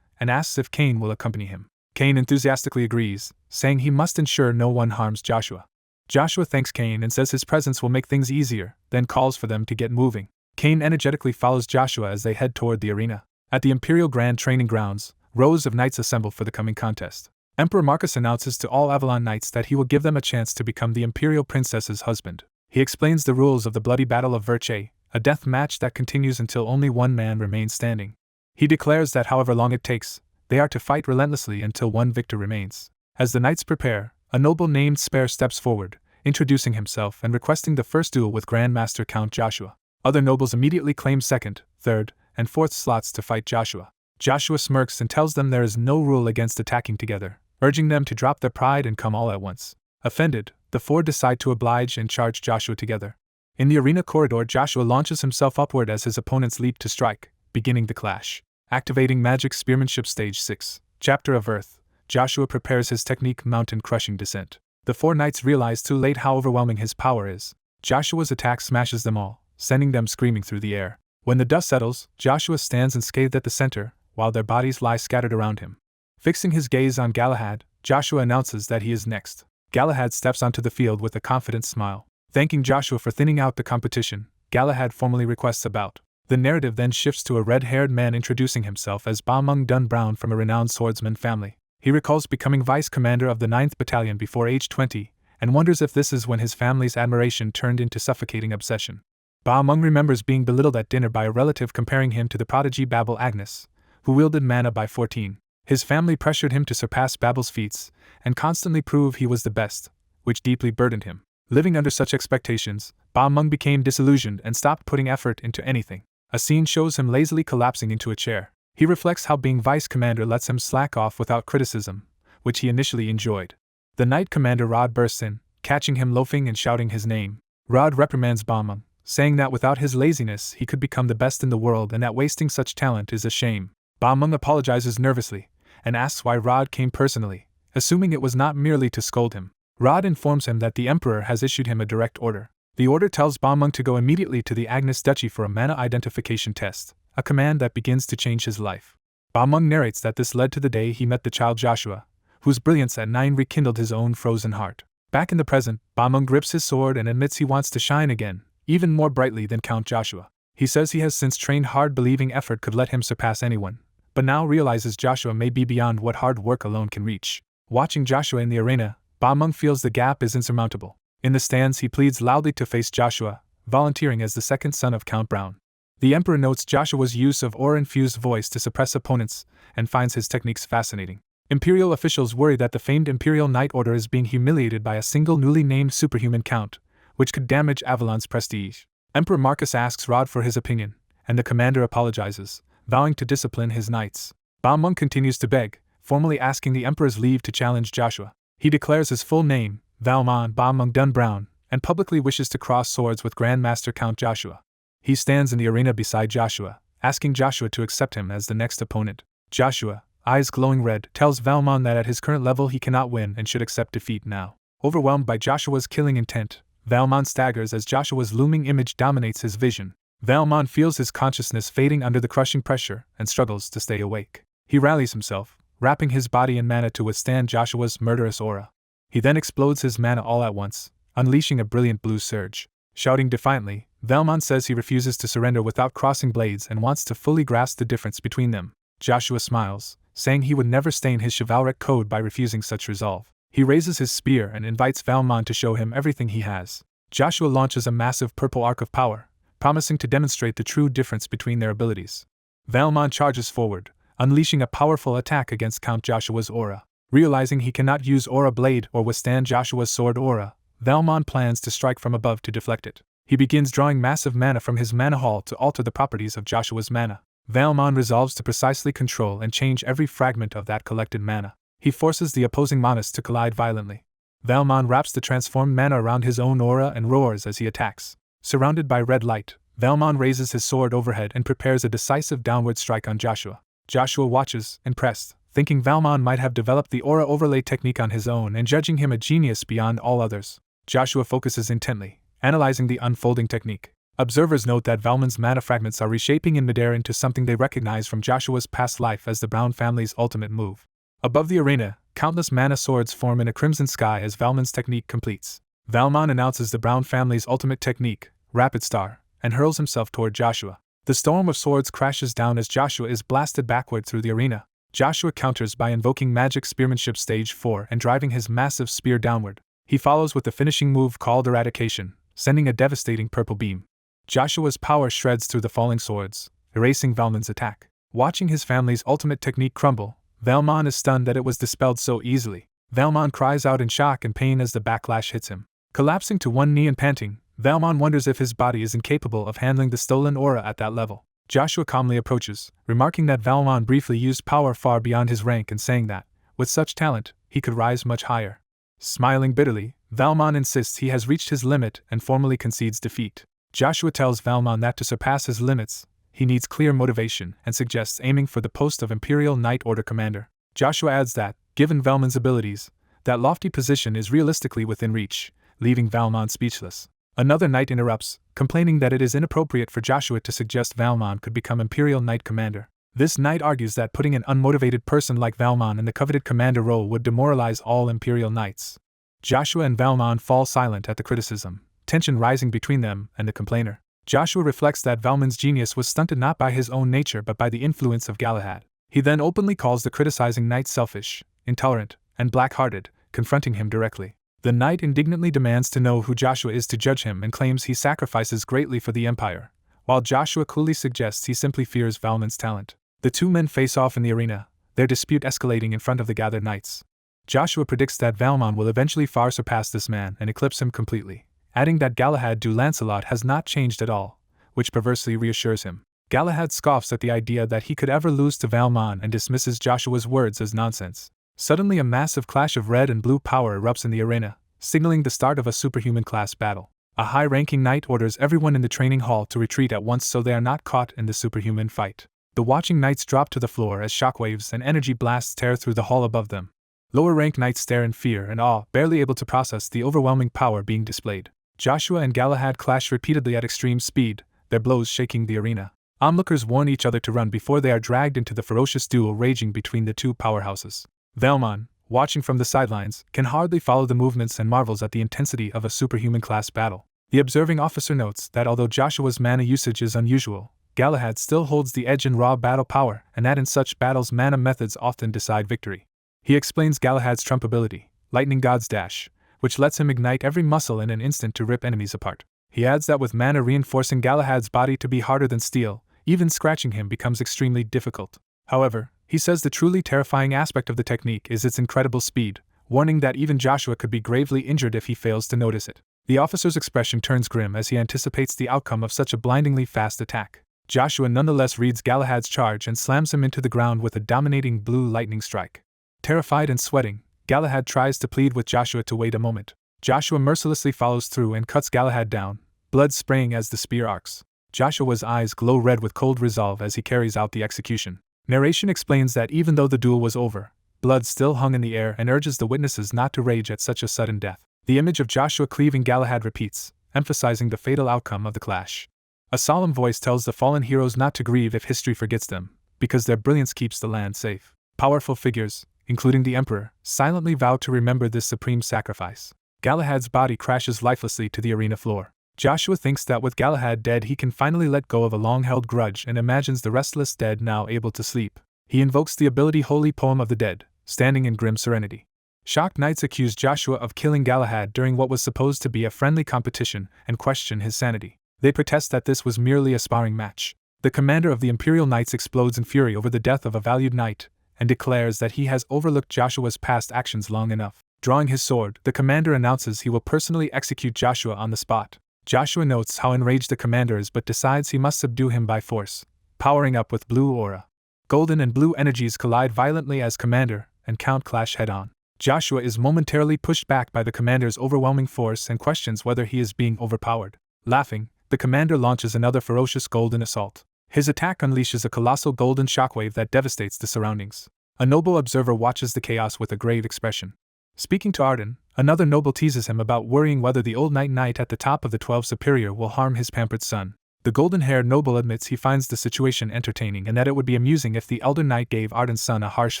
and asks if Cain will accompany him. Cain enthusiastically agrees, saying he must ensure no one harms Joshua. Joshua thanks Cain and says his presence will make things easier, then calls for them to get moving. Cain energetically follows Joshua as they head toward the arena. At the Imperial Grand Training Grounds, rows of knights assemble for the coming contest. Emperor Marcus announces to all Avalon knights that he will give them a chance to become the Imperial princess's husband. He explains the rules of the bloody Battle of Verce, a death match that continues until only one man remains standing. He declares that however long it takes, they are to fight relentlessly until one victor remains. As the knights prepare, a noble named Spar steps forward, introducing himself and requesting the first duel with Grand Master Count Joshua. Other nobles immediately claim second, third, and fourth slots to fight Joshua. Joshua smirks and tells them there is no rule against attacking together, urging them to drop their pride and come all at once. Offended, the four decide to oblige and charge Joshua together. In the arena corridor, Joshua launches himself upward as his opponents leap to strike, beginning the clash. Activating Magic Spearmanship Stage 6, Chapter of Earth, Joshua prepares his technique mountain-crushing descent. The four knights realize too late how overwhelming his power is. Joshua's attack smashes them all, sending them screaming through the air. When the dust settles, Joshua stands unscathed at the center, while their bodies lie scattered around him. Fixing his gaze on Galahad, Joshua announces that he is next. Galahad steps onto the field with a confident smile. Thanking Joshua for thinning out the competition, Galahad formally requests a bout. The narrative then shifts to a red-haired man introducing himself as Ba Mung Dun Brown from a renowned swordsman family. He recalls becoming vice-commander of the 9th Battalion before age 20, and wonders if this is when his family's admiration turned into suffocating obsession. Ba Mung remembers being belittled at dinner by a relative comparing him to the prodigy Babel Agnes, who wielded mana by 14. His family pressured him to surpass Babel's feats, and constantly prove he was the best, which deeply burdened him. Living under such expectations, Ba Mung became disillusioned and stopped putting effort into anything. A scene shows him lazily collapsing into a chair. He reflects how being vice-commander lets him slack off without criticism, which he initially enjoyed. The Knight Commander Rod bursts in, catching him loafing and shouting his name. Rod reprimands Ba Mung, saying that without his laziness he could become the best in the world and that wasting such talent is a shame. Ba Mung apologizes nervously, and asks why Rod came personally, assuming it was not merely to scold him. Rod informs him that the Emperor has issued him a direct order. The order tells Ba Mung to go immediately to the Agnes Duchy for a mana identification test, a command that begins to change his life. Ba Mung narrates that this led to the day he met the child Joshua, whose brilliance at 9 rekindled his own frozen heart. Back in the present, Ba Mung grips his sword and admits he wants to shine again, even more brightly than Count Joshua. He says he has since trained hard, believing effort could let him surpass anyone, but now realizes Joshua may be beyond what hard work alone can reach. Watching Joshua in the arena, Ba Mung feels the gap is insurmountable. In the stands, he pleads loudly to face Joshua, volunteering as the second son of Count Brown. The Emperor notes Joshua's use of aura-infused voice to suppress opponents and finds his techniques fascinating. Imperial officials worry that the famed Imperial Knight Order is being humiliated by a single newly named superhuman count, which could damage Avalon's prestige. Emperor Marcus asks Rod for his opinion, and the commander apologizes, vowing to discipline his knights. Ba Mung continues to beg, formally asking the Emperor's leave to challenge Joshua. He declares his full name, Valmon Ba Mung Dun Brown, and publicly wishes to cross swords with Grand Master Count Joshua. He stands in the arena beside Joshua, asking Joshua to accept him as the next opponent. Joshua, eyes glowing red, tells Valmon that at his current level he cannot win and should accept defeat now. Overwhelmed by Joshua's killing intent, Valmon staggers as Joshua's looming image dominates his vision. Valmon feels his consciousness fading under the crushing pressure and struggles to stay awake. He rallies himself, wrapping his body in mana to withstand Joshua's murderous aura. He then explodes his mana all at once, unleashing a brilliant blue surge. Shouting defiantly, Valmon says he refuses to surrender without crossing blades and wants to fully grasp the difference between them. Joshua smiles, saying he would never stain his chivalric code by refusing such resolve. He raises his spear and invites Valmon to show him everything he has. Joshua launches a massive purple arc of power, promising to demonstrate the true difference between their abilities. Valmon charges forward, unleashing a powerful attack against Count Joshua's aura. Realizing he cannot use Aura Blade or withstand Joshua's sword aura, Valmon plans to strike from above to deflect it. He begins drawing massive mana from his mana hall to alter the properties of Joshua's mana. Valmon resolves to precisely control and change every fragment of that collected mana. He forces the opposing manas to collide violently. Valmon wraps the transformed mana around his own aura and roars as he attacks. Surrounded by red light, Valmon raises his sword overhead and prepares a decisive downward strike on Joshua. Joshua watches, impressed, thinking Valmon might have developed the aura overlay technique on his own and judging him a genius beyond all others. Joshua focuses intently, analyzing the unfolding technique. Observers note that Valmon's mana fragments are reshaping in midair into something they recognize from Joshua's past life as the Brown family's ultimate move. Above the arena, countless mana swords form in a crimson sky as Valmon's technique completes. Valmon announces the Brown family's ultimate technique, Rapid Star, and hurls himself toward Joshua. The storm of swords crashes down as Joshua is blasted backward through the arena. Joshua counters by invoking magic spearmanship stage 4 and driving his massive spear downward. He follows with the finishing move called Eradication, sending a devastating purple beam. Joshua's power shreds through the falling swords, erasing Valmon's attack. Watching his family's ultimate technique crumble, Valmon is stunned that it was dispelled so easily. Valmon cries out in shock and pain as the backlash hits him. Collapsing to one knee and panting, Valmon wonders if his body is incapable of handling the stolen aura at that level. Joshua calmly approaches, remarking that Valmon briefly used power far beyond his rank and saying that, with such talent, he could rise much higher. Smiling bitterly, Valmon insists he has reached his limit and formally concedes defeat. Joshua tells Valmon that to surpass his limits, he needs clear motivation and suggests aiming for the post of Imperial Knight Order commander. Joshua adds that, given Valmon's abilities, that lofty position is realistically within reach, leaving Valmon speechless. Another knight interrupts, complaining that it is inappropriate for Joshua to suggest Valmon could become Imperial Knight commander. This knight argues that putting an unmotivated person like Valmon in the coveted commander role would demoralize all Imperial Knights. Joshua and Valmon fall silent at the criticism, tension rising between them and the complainer. Joshua reflects that Valmon's genius was stunted not by his own nature but by the influence of Galahad. He then openly calls the criticizing knight selfish, intolerant, and black-hearted, confronting him directly. The knight indignantly demands to know who Joshua is to judge him and claims he sacrifices greatly for the Empire, while Joshua coolly suggests he simply fears Valmon's talent. The two men face off in the arena, their dispute escalating in front of the gathered knights. Joshua predicts that Valmon will eventually far surpass this man and eclipse him completely, adding that Galahad du Lancelot has not changed at all, which perversely reassures him. Galahad scoffs at the idea that he could ever lose to Valmon and dismisses Joshua's words as nonsense. Suddenly a massive clash of red and blue power erupts in the arena, signaling the start of a superhuman-class battle. A high-ranking knight orders everyone in the training hall to retreat at once so they are not caught in the superhuman fight. The watching knights drop to the floor as shockwaves and energy blasts tear through the hall above them. Lower-ranked knights stare in fear and awe, barely able to process the overwhelming power being displayed. Joshua and Galahad clash repeatedly at extreme speed, their blows shaking the arena. Onlookers warn each other to run before they are dragged into the ferocious duel raging between the two powerhouses. Valmon, watching from the sidelines, can hardly follow the movements and marvels at the intensity of a superhuman-class battle. The observing officer notes that although Joshua's mana usage is unusual, Galahad still holds the edge in raw battle power and that in such battles mana methods often decide victory. He explains Galahad's trump ability, Lightning God's Dash, which lets him ignite every muscle in an instant to rip enemies apart. He adds that with mana reinforcing Galahad's body to be harder than steel, even scratching him becomes extremely difficult. However, he says the truly terrifying aspect of the technique is its incredible speed, warning that even Joshua could be gravely injured if he fails to notice it. The officer's expression turns grim as he anticipates the outcome of such a blindingly fast attack. Joshua nonetheless reads Galahad's charge and slams him into the ground with a dominating blue lightning strike. Terrified and sweating, Galahad tries to plead with Joshua to wait a moment. Joshua mercilessly follows through and cuts Galahad down, blood spraying as the spear arcs. Joshua's eyes glow red with cold resolve as he carries out the execution. Narration explains that even though the duel was over, blood still hung in the air and urges the witnesses not to rage at such a sudden death. The image of Joshua cleaving Galahad repeats, emphasizing the fatal outcome of the clash. A solemn voice tells the fallen heroes not to grieve if history forgets them, because their brilliance keeps the land safe. Powerful figures, including the Emperor, silently vow to remember this supreme sacrifice. Galahad's body crashes lifelessly to the arena floor. Joshua thinks that with Galahad dead he can finally let go of a long-held grudge and imagines the restless dead now able to sleep. He invokes the ability Holy Poem of the Dead, standing in grim serenity. Shocked knights accuse Joshua of killing Galahad during what was supposed to be a friendly competition and question his sanity. They protest that this was merely a sparring match. The commander of the Imperial Knights explodes in fury over the death of a valued knight, and declares that he has overlooked Joshua's past actions long enough. Drawing his sword, the commander announces he will personally execute Joshua on the spot. Joshua notes how enraged the commander is but decides he must subdue him by force, powering up with blue aura. Golden and blue energies collide violently as commander and count clash head-on. Joshua is momentarily pushed back by the commander's overwhelming force and questions whether he is being overpowered. Laughing, the commander launches another ferocious golden assault. His attack unleashes a colossal golden shockwave that devastates the surroundings. A noble observer watches the chaos with a grave expression. Speaking to Arden, another noble teases him about worrying whether the old knight at the top of the 12 superior will harm his pampered son. The golden-haired noble admits he finds the situation entertaining and that it would be amusing if the elder knight gave Arden's son a harsh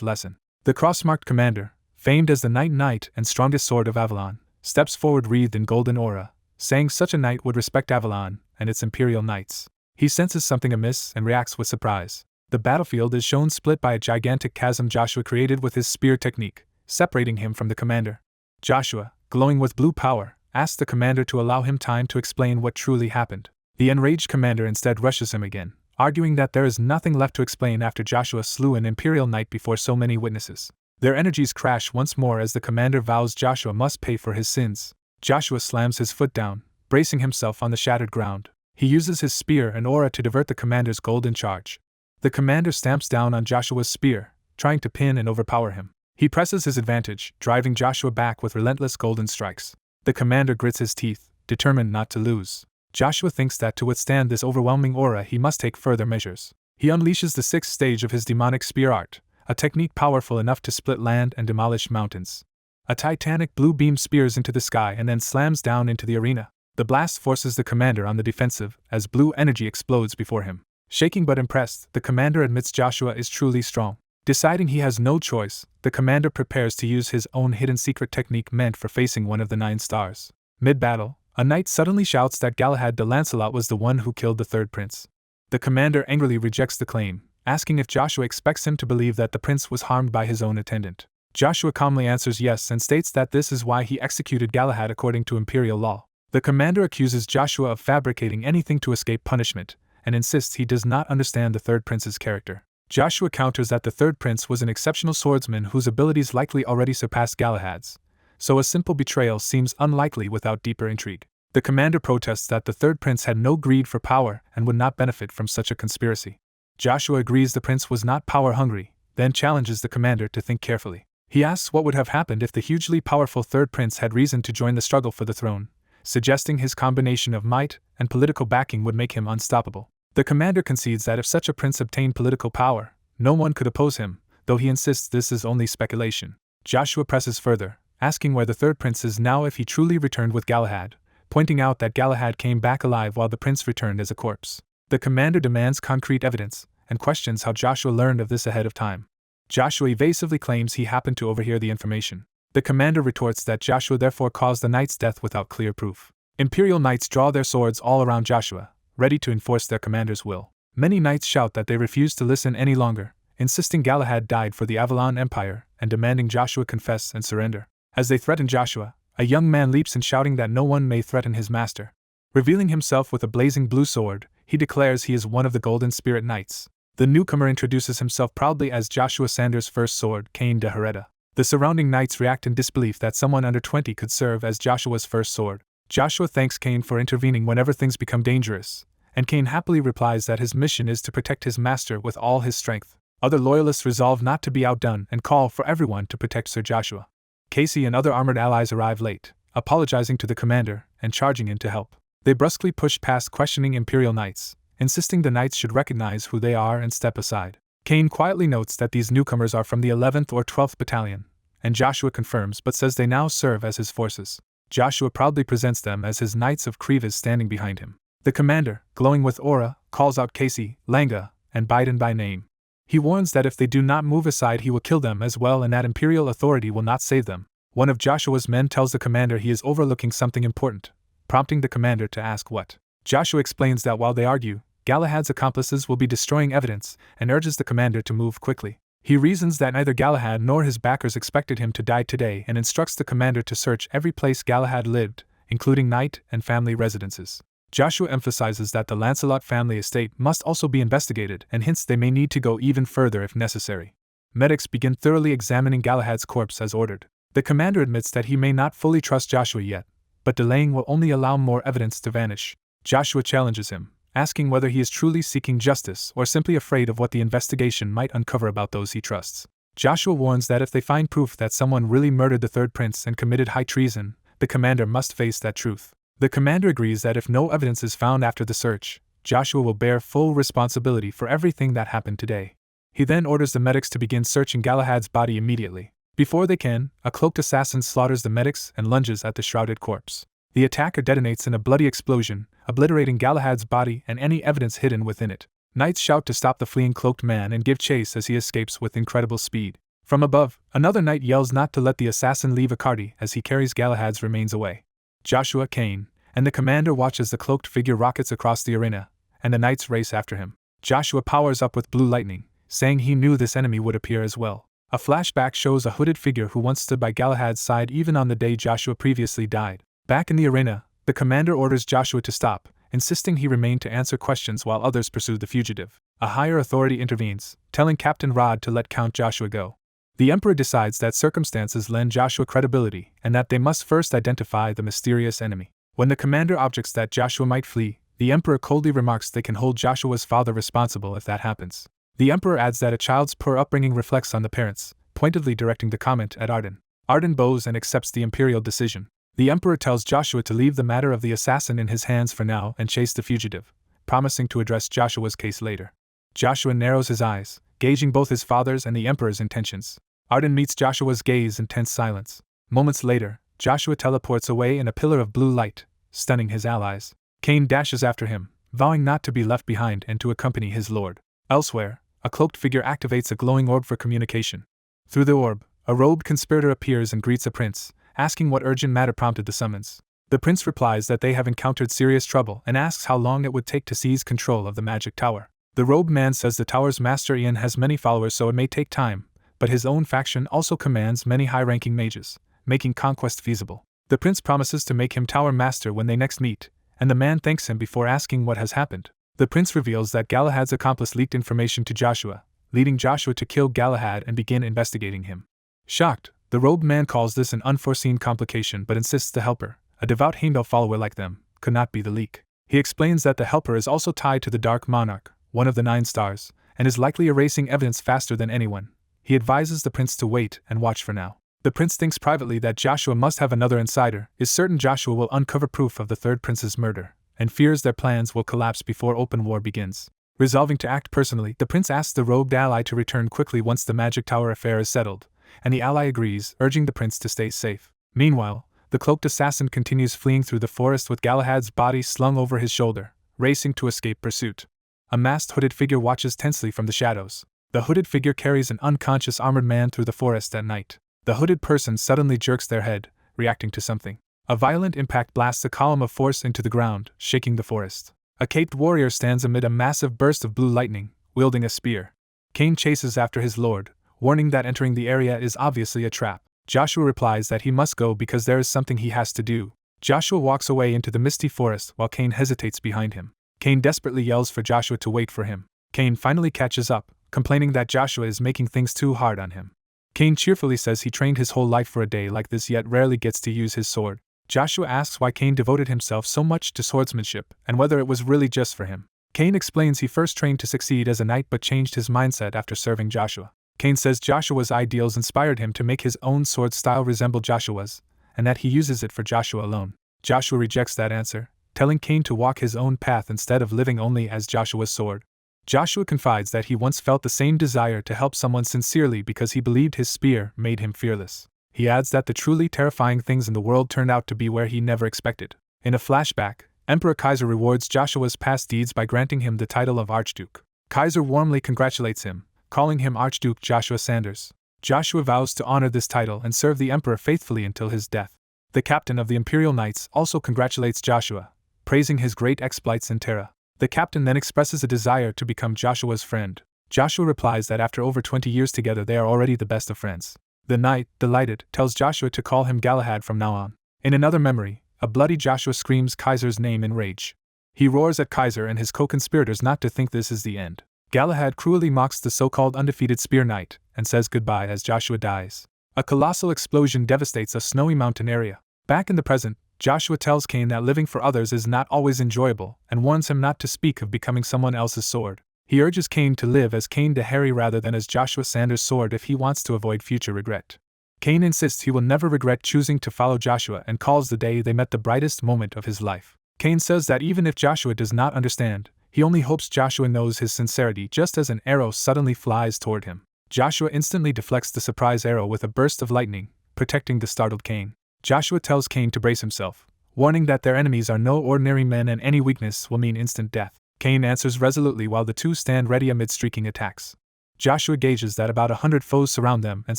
lesson. The cross-marked commander, famed as the knight and strongest sword of Avalon, steps forward wreathed in golden aura, saying such a knight would respect Avalon and its Imperial knights. He senses something amiss and reacts with surprise. The battlefield is shown split by a gigantic chasm Joshua created with his spear technique, separating him from the commander. Joshua, glowing with blue power, asks the commander to allow him time to explain what truly happened. The enraged commander instead rushes him again, arguing that there is nothing left to explain after Joshua slew an Imperial knight before so many witnesses. Their energies crash once more as the commander vows Joshua must pay for his sins. Joshua slams his foot down, bracing himself on the shattered ground. He uses his spear and aura to divert the commander's golden charge. The commander stamps down on Joshua's spear, trying to pin and overpower him. He presses his advantage, driving Joshua back with relentless golden strikes. The commander grits his teeth, determined not to lose. Joshua thinks that to withstand this overwhelming aura he must take further measures. He unleashes the 6th stage of his demonic spear art, a technique powerful enough to split land and demolish mountains. A titanic blue beam spears into the sky and then slams down into the arena. The blast forces the commander on the defensive as blue energy explodes before him. Shaking but impressed, the commander admits Joshua is truly strong. Deciding he has no choice, the commander prepares to use his own hidden secret technique meant for facing one of the 9 stars. Mid-battle, a knight suddenly shouts that Galahad de Lancelot was the one who killed the 3rd prince. The commander angrily rejects the claim, asking if Joshua expects him to believe that the prince was harmed by his own attendant. Joshua calmly answers yes and states that this is why he executed Galahad according to Imperial law. The commander accuses Joshua of fabricating anything to escape punishment, and insists he does not understand the 3rd prince's character. Joshua counters that the 3rd prince was an exceptional swordsman whose abilities likely already surpassed Galahad's, so a simple betrayal seems unlikely without deeper intrigue. The commander protests that the 3rd prince had no greed for power and would not benefit from such a conspiracy. Joshua agrees the prince was not power-hungry, then challenges the commander to think carefully. He asks what would have happened if the hugely powerful 3rd prince had reason to join the struggle for the throne, suggesting his combination of might and political backing would make him unstoppable. The commander concedes that if such a prince obtained political power, no one could oppose him, though he insists this is only speculation. Joshua presses further, asking where the 3rd prince is now if he truly returned with Galahad, pointing out that Galahad came back alive while the prince returned as a corpse. The commander demands concrete evidence, and questions how Joshua learned of this ahead of time. Joshua evasively claims he happened to overhear the information. The commander retorts that Joshua therefore caused the knight's death without clear proof. Imperial knights draw their swords all around Joshua, ready to enforce their commander's will. Many knights shout that they refuse to listen any longer, insisting Galahad died for the Avalon Empire and demanding Joshua confess and surrender. As they threaten Joshua, a young man leaps in shouting that no one may threaten his master. Revealing himself with a blazing blue sword, he declares he is one of the Golden Spirit Knights. The newcomer introduces himself proudly as Joshua Sanders' first sword, Cain de Hereda. The surrounding knights react in disbelief that someone under 20 could serve as Joshua's first sword. Joshua thanks Cain for intervening whenever things become dangerous, and Cain happily replies that his mission is to protect his master with all his strength. Other loyalists resolve not to be outdone and call for everyone to protect Sir Joshua. Casey and other armored allies arrive late, apologizing to the commander and charging in to help. They brusquely push past questioning Imperial knights, insisting the knights should recognize who they are and step aside. Cain quietly notes that these newcomers are from the 11th or 12th Battalion, and Joshua confirms but says they now serve as his forces. Joshua proudly presents them as his Knights of Crevas standing behind him. The commander, glowing with aura, calls out Casey, Langa, and Biden by name. He warns that if they do not move aside he will kill them as well and that Imperial authority will not save them. One of Joshua's men tells the commander he is overlooking something important, prompting the commander to ask what. Joshua explains that while they argue, Galahad's accomplices will be destroying evidence and urges the commander to move quickly. He reasons that neither Galahad nor his backers expected him to die today and instructs the commander to search every place Galahad lived, including knight and family residences. Joshua emphasizes that the Lancelot family estate must also be investigated and hints they may need to go even further if necessary. Medics begin thoroughly examining Galahad's corpse as ordered. The commander admits that he may not fully trust Joshua yet, but delaying will only allow more evidence to vanish. Joshua challenges him, asking whether he is truly seeking justice or simply afraid of what the investigation might uncover about those he trusts. Joshua warns that if they find proof that someone really murdered the 3rd prince and committed high treason, the commander must face that truth. The commander agrees that if no evidence is found after the search, Joshua will bear full responsibility for everything that happened today. He then orders the medics to begin searching Galahad's body immediately. Before they can, a cloaked assassin slaughters the medics and lunges at the shrouded corpse. The attacker detonates in a bloody explosion, obliterating Galahad's body and any evidence hidden within it. Knights shout to stop the fleeing cloaked man and give chase as he escapes with incredible speed. From above, another knight yells not to let the assassin leave Akardi as he carries Galahad's remains away. Joshua, Cain, and the commander watch as the cloaked figure rockets across the arena, and the knights race after him. Joshua powers up with blue lightning, saying he knew this enemy would appear as well. A flashback shows a hooded figure who once stood by Galahad's side even on the day Joshua previously died. Back in the arena, the commander orders Joshua to stop, insisting he remain to answer questions while others pursue the fugitive. A higher authority intervenes, telling Captain Rod to let Count Joshua go. The Emperor decides that circumstances lend Joshua credibility and that they must first identify the mysterious enemy. When the commander objects that Joshua might flee, the Emperor coldly remarks they can hold Joshua's father responsible if that happens. The Emperor adds that a child's poor upbringing reflects on the parents, pointedly directing the comment at Arden. Arden bows and accepts the Imperial decision. The Emperor tells Joshua to leave the matter of the assassin in his hands for now and chase the fugitive, promising to address Joshua's case later. Joshua narrows his eyes, gauging both his father's and the Emperor's intentions. Arden meets Joshua's gaze in tense silence. Moments later, Joshua teleports away in a pillar of blue light, stunning his allies. Cain dashes after him, vowing not to be left behind and to accompany his lord. Elsewhere, a cloaked figure activates a glowing orb for communication. Through the orb, a robed conspirator appears and greets a prince, asking what urgent matter prompted the summons. The prince replies that they have encountered serious trouble and asks how long it would take to seize control of the magic tower. The robed man says the tower's master Ian has many followers, so it may take time, but his own faction also commands many high-ranking mages, making conquest feasible. The prince promises to make him tower master when they next meet, and the man thanks him before asking what has happened. The prince reveals that Galahad's accomplice leaked information to Joshua, leading Joshua to kill Galahad and begin investigating him. Shocked, the robed man calls this an unforeseen complication but insists the helper, a devout Heimdall follower like them, could not be the leak. He explains that the helper is also tied to the Dark Monarch, one of the 9 stars, and is likely erasing evidence faster than anyone. He advises the prince to wait and watch for now. The prince thinks privately that Joshua must have another insider, is certain Joshua will uncover proof of the third prince's murder, and fears their plans will collapse before open war begins. Resolving to act personally, the prince asks the robed ally to return quickly once the magic tower affair is settled, and the ally agrees, urging the prince to stay safe. Meanwhile, the cloaked assassin continues fleeing through the forest with Galahad's body slung over his shoulder, racing to escape pursuit. A masked hooded figure watches tensely from the shadows. The hooded figure carries an unconscious armored man through the forest at night. The hooded person suddenly jerks their head, reacting to something. A violent impact blasts a column of force into the ground, shaking the forest. A caped warrior stands amid a massive burst of blue lightning, wielding a spear. Cain chases after his lord, warning that entering the area is obviously a trap. Joshua replies that he must go because there is something he has to do. Joshua walks away into the misty forest while Cain hesitates behind him. Cain desperately yells for Joshua to wait for him. Cain finally catches up, complaining that Joshua is making things too hard on him. Cain cheerfully says he trained his whole life for a day like this yet rarely gets to use his sword. Joshua asks why Cain devoted himself so much to swordsmanship and whether it was really just for him. Cain explains he first trained to succeed as a knight but changed his mindset after serving Joshua. Cain says Joshua's ideals inspired him to make his own sword style resemble Joshua's, and that he uses it for Joshua alone. Joshua rejects that answer, telling Cain to walk his own path instead of living only as Joshua's sword. Joshua confides that he once felt the same desire to help someone sincerely because he believed his spear made him fearless. He adds that the truly terrifying things in the world turned out to be where he never expected. In a flashback, Emperor Kaiser rewards Joshua's past deeds by granting him the title of Archduke. Kaiser warmly congratulates him, calling him Archduke Joshua Sanders. Joshua vows to honor this title and serve the Emperor faithfully until his death. The captain of the Imperial Knights also congratulates Joshua, praising his great exploits in Terra. The captain then expresses a desire to become Joshua's friend. Joshua replies that after over 20 years together they are already the best of friends. The knight, delighted, tells Joshua to call him Galahad from now on. In another memory, a bloody Joshua screams Kaiser's name in rage. He roars at Kaiser and his co-conspirators not to think this is the end. Galahad cruelly mocks the so-called undefeated spear knight and says goodbye as Joshua dies. A colossal explosion devastates a snowy mountain area. Back in the present, Joshua tells Cain that living for others is not always enjoyable and warns him not to speak of becoming someone else's sword. He urges Cain to live as Cain de Harry rather than as Joshua Sanders' sword if he wants to avoid future regret. Cain insists he will never regret choosing to follow Joshua and calls the day they met the brightest moment of his life. Cain says that even if Joshua does not understand, he only hopes Joshua knows his sincerity just as an arrow suddenly flies toward him. Joshua instantly deflects the surprise arrow with a burst of lightning, protecting the startled Cain. Joshua tells Cain to brace himself, warning that their enemies are no ordinary men and any weakness will mean instant death. Cain answers resolutely while the two stand ready amid streaking attacks. Joshua gauges that about 100 foes surround them and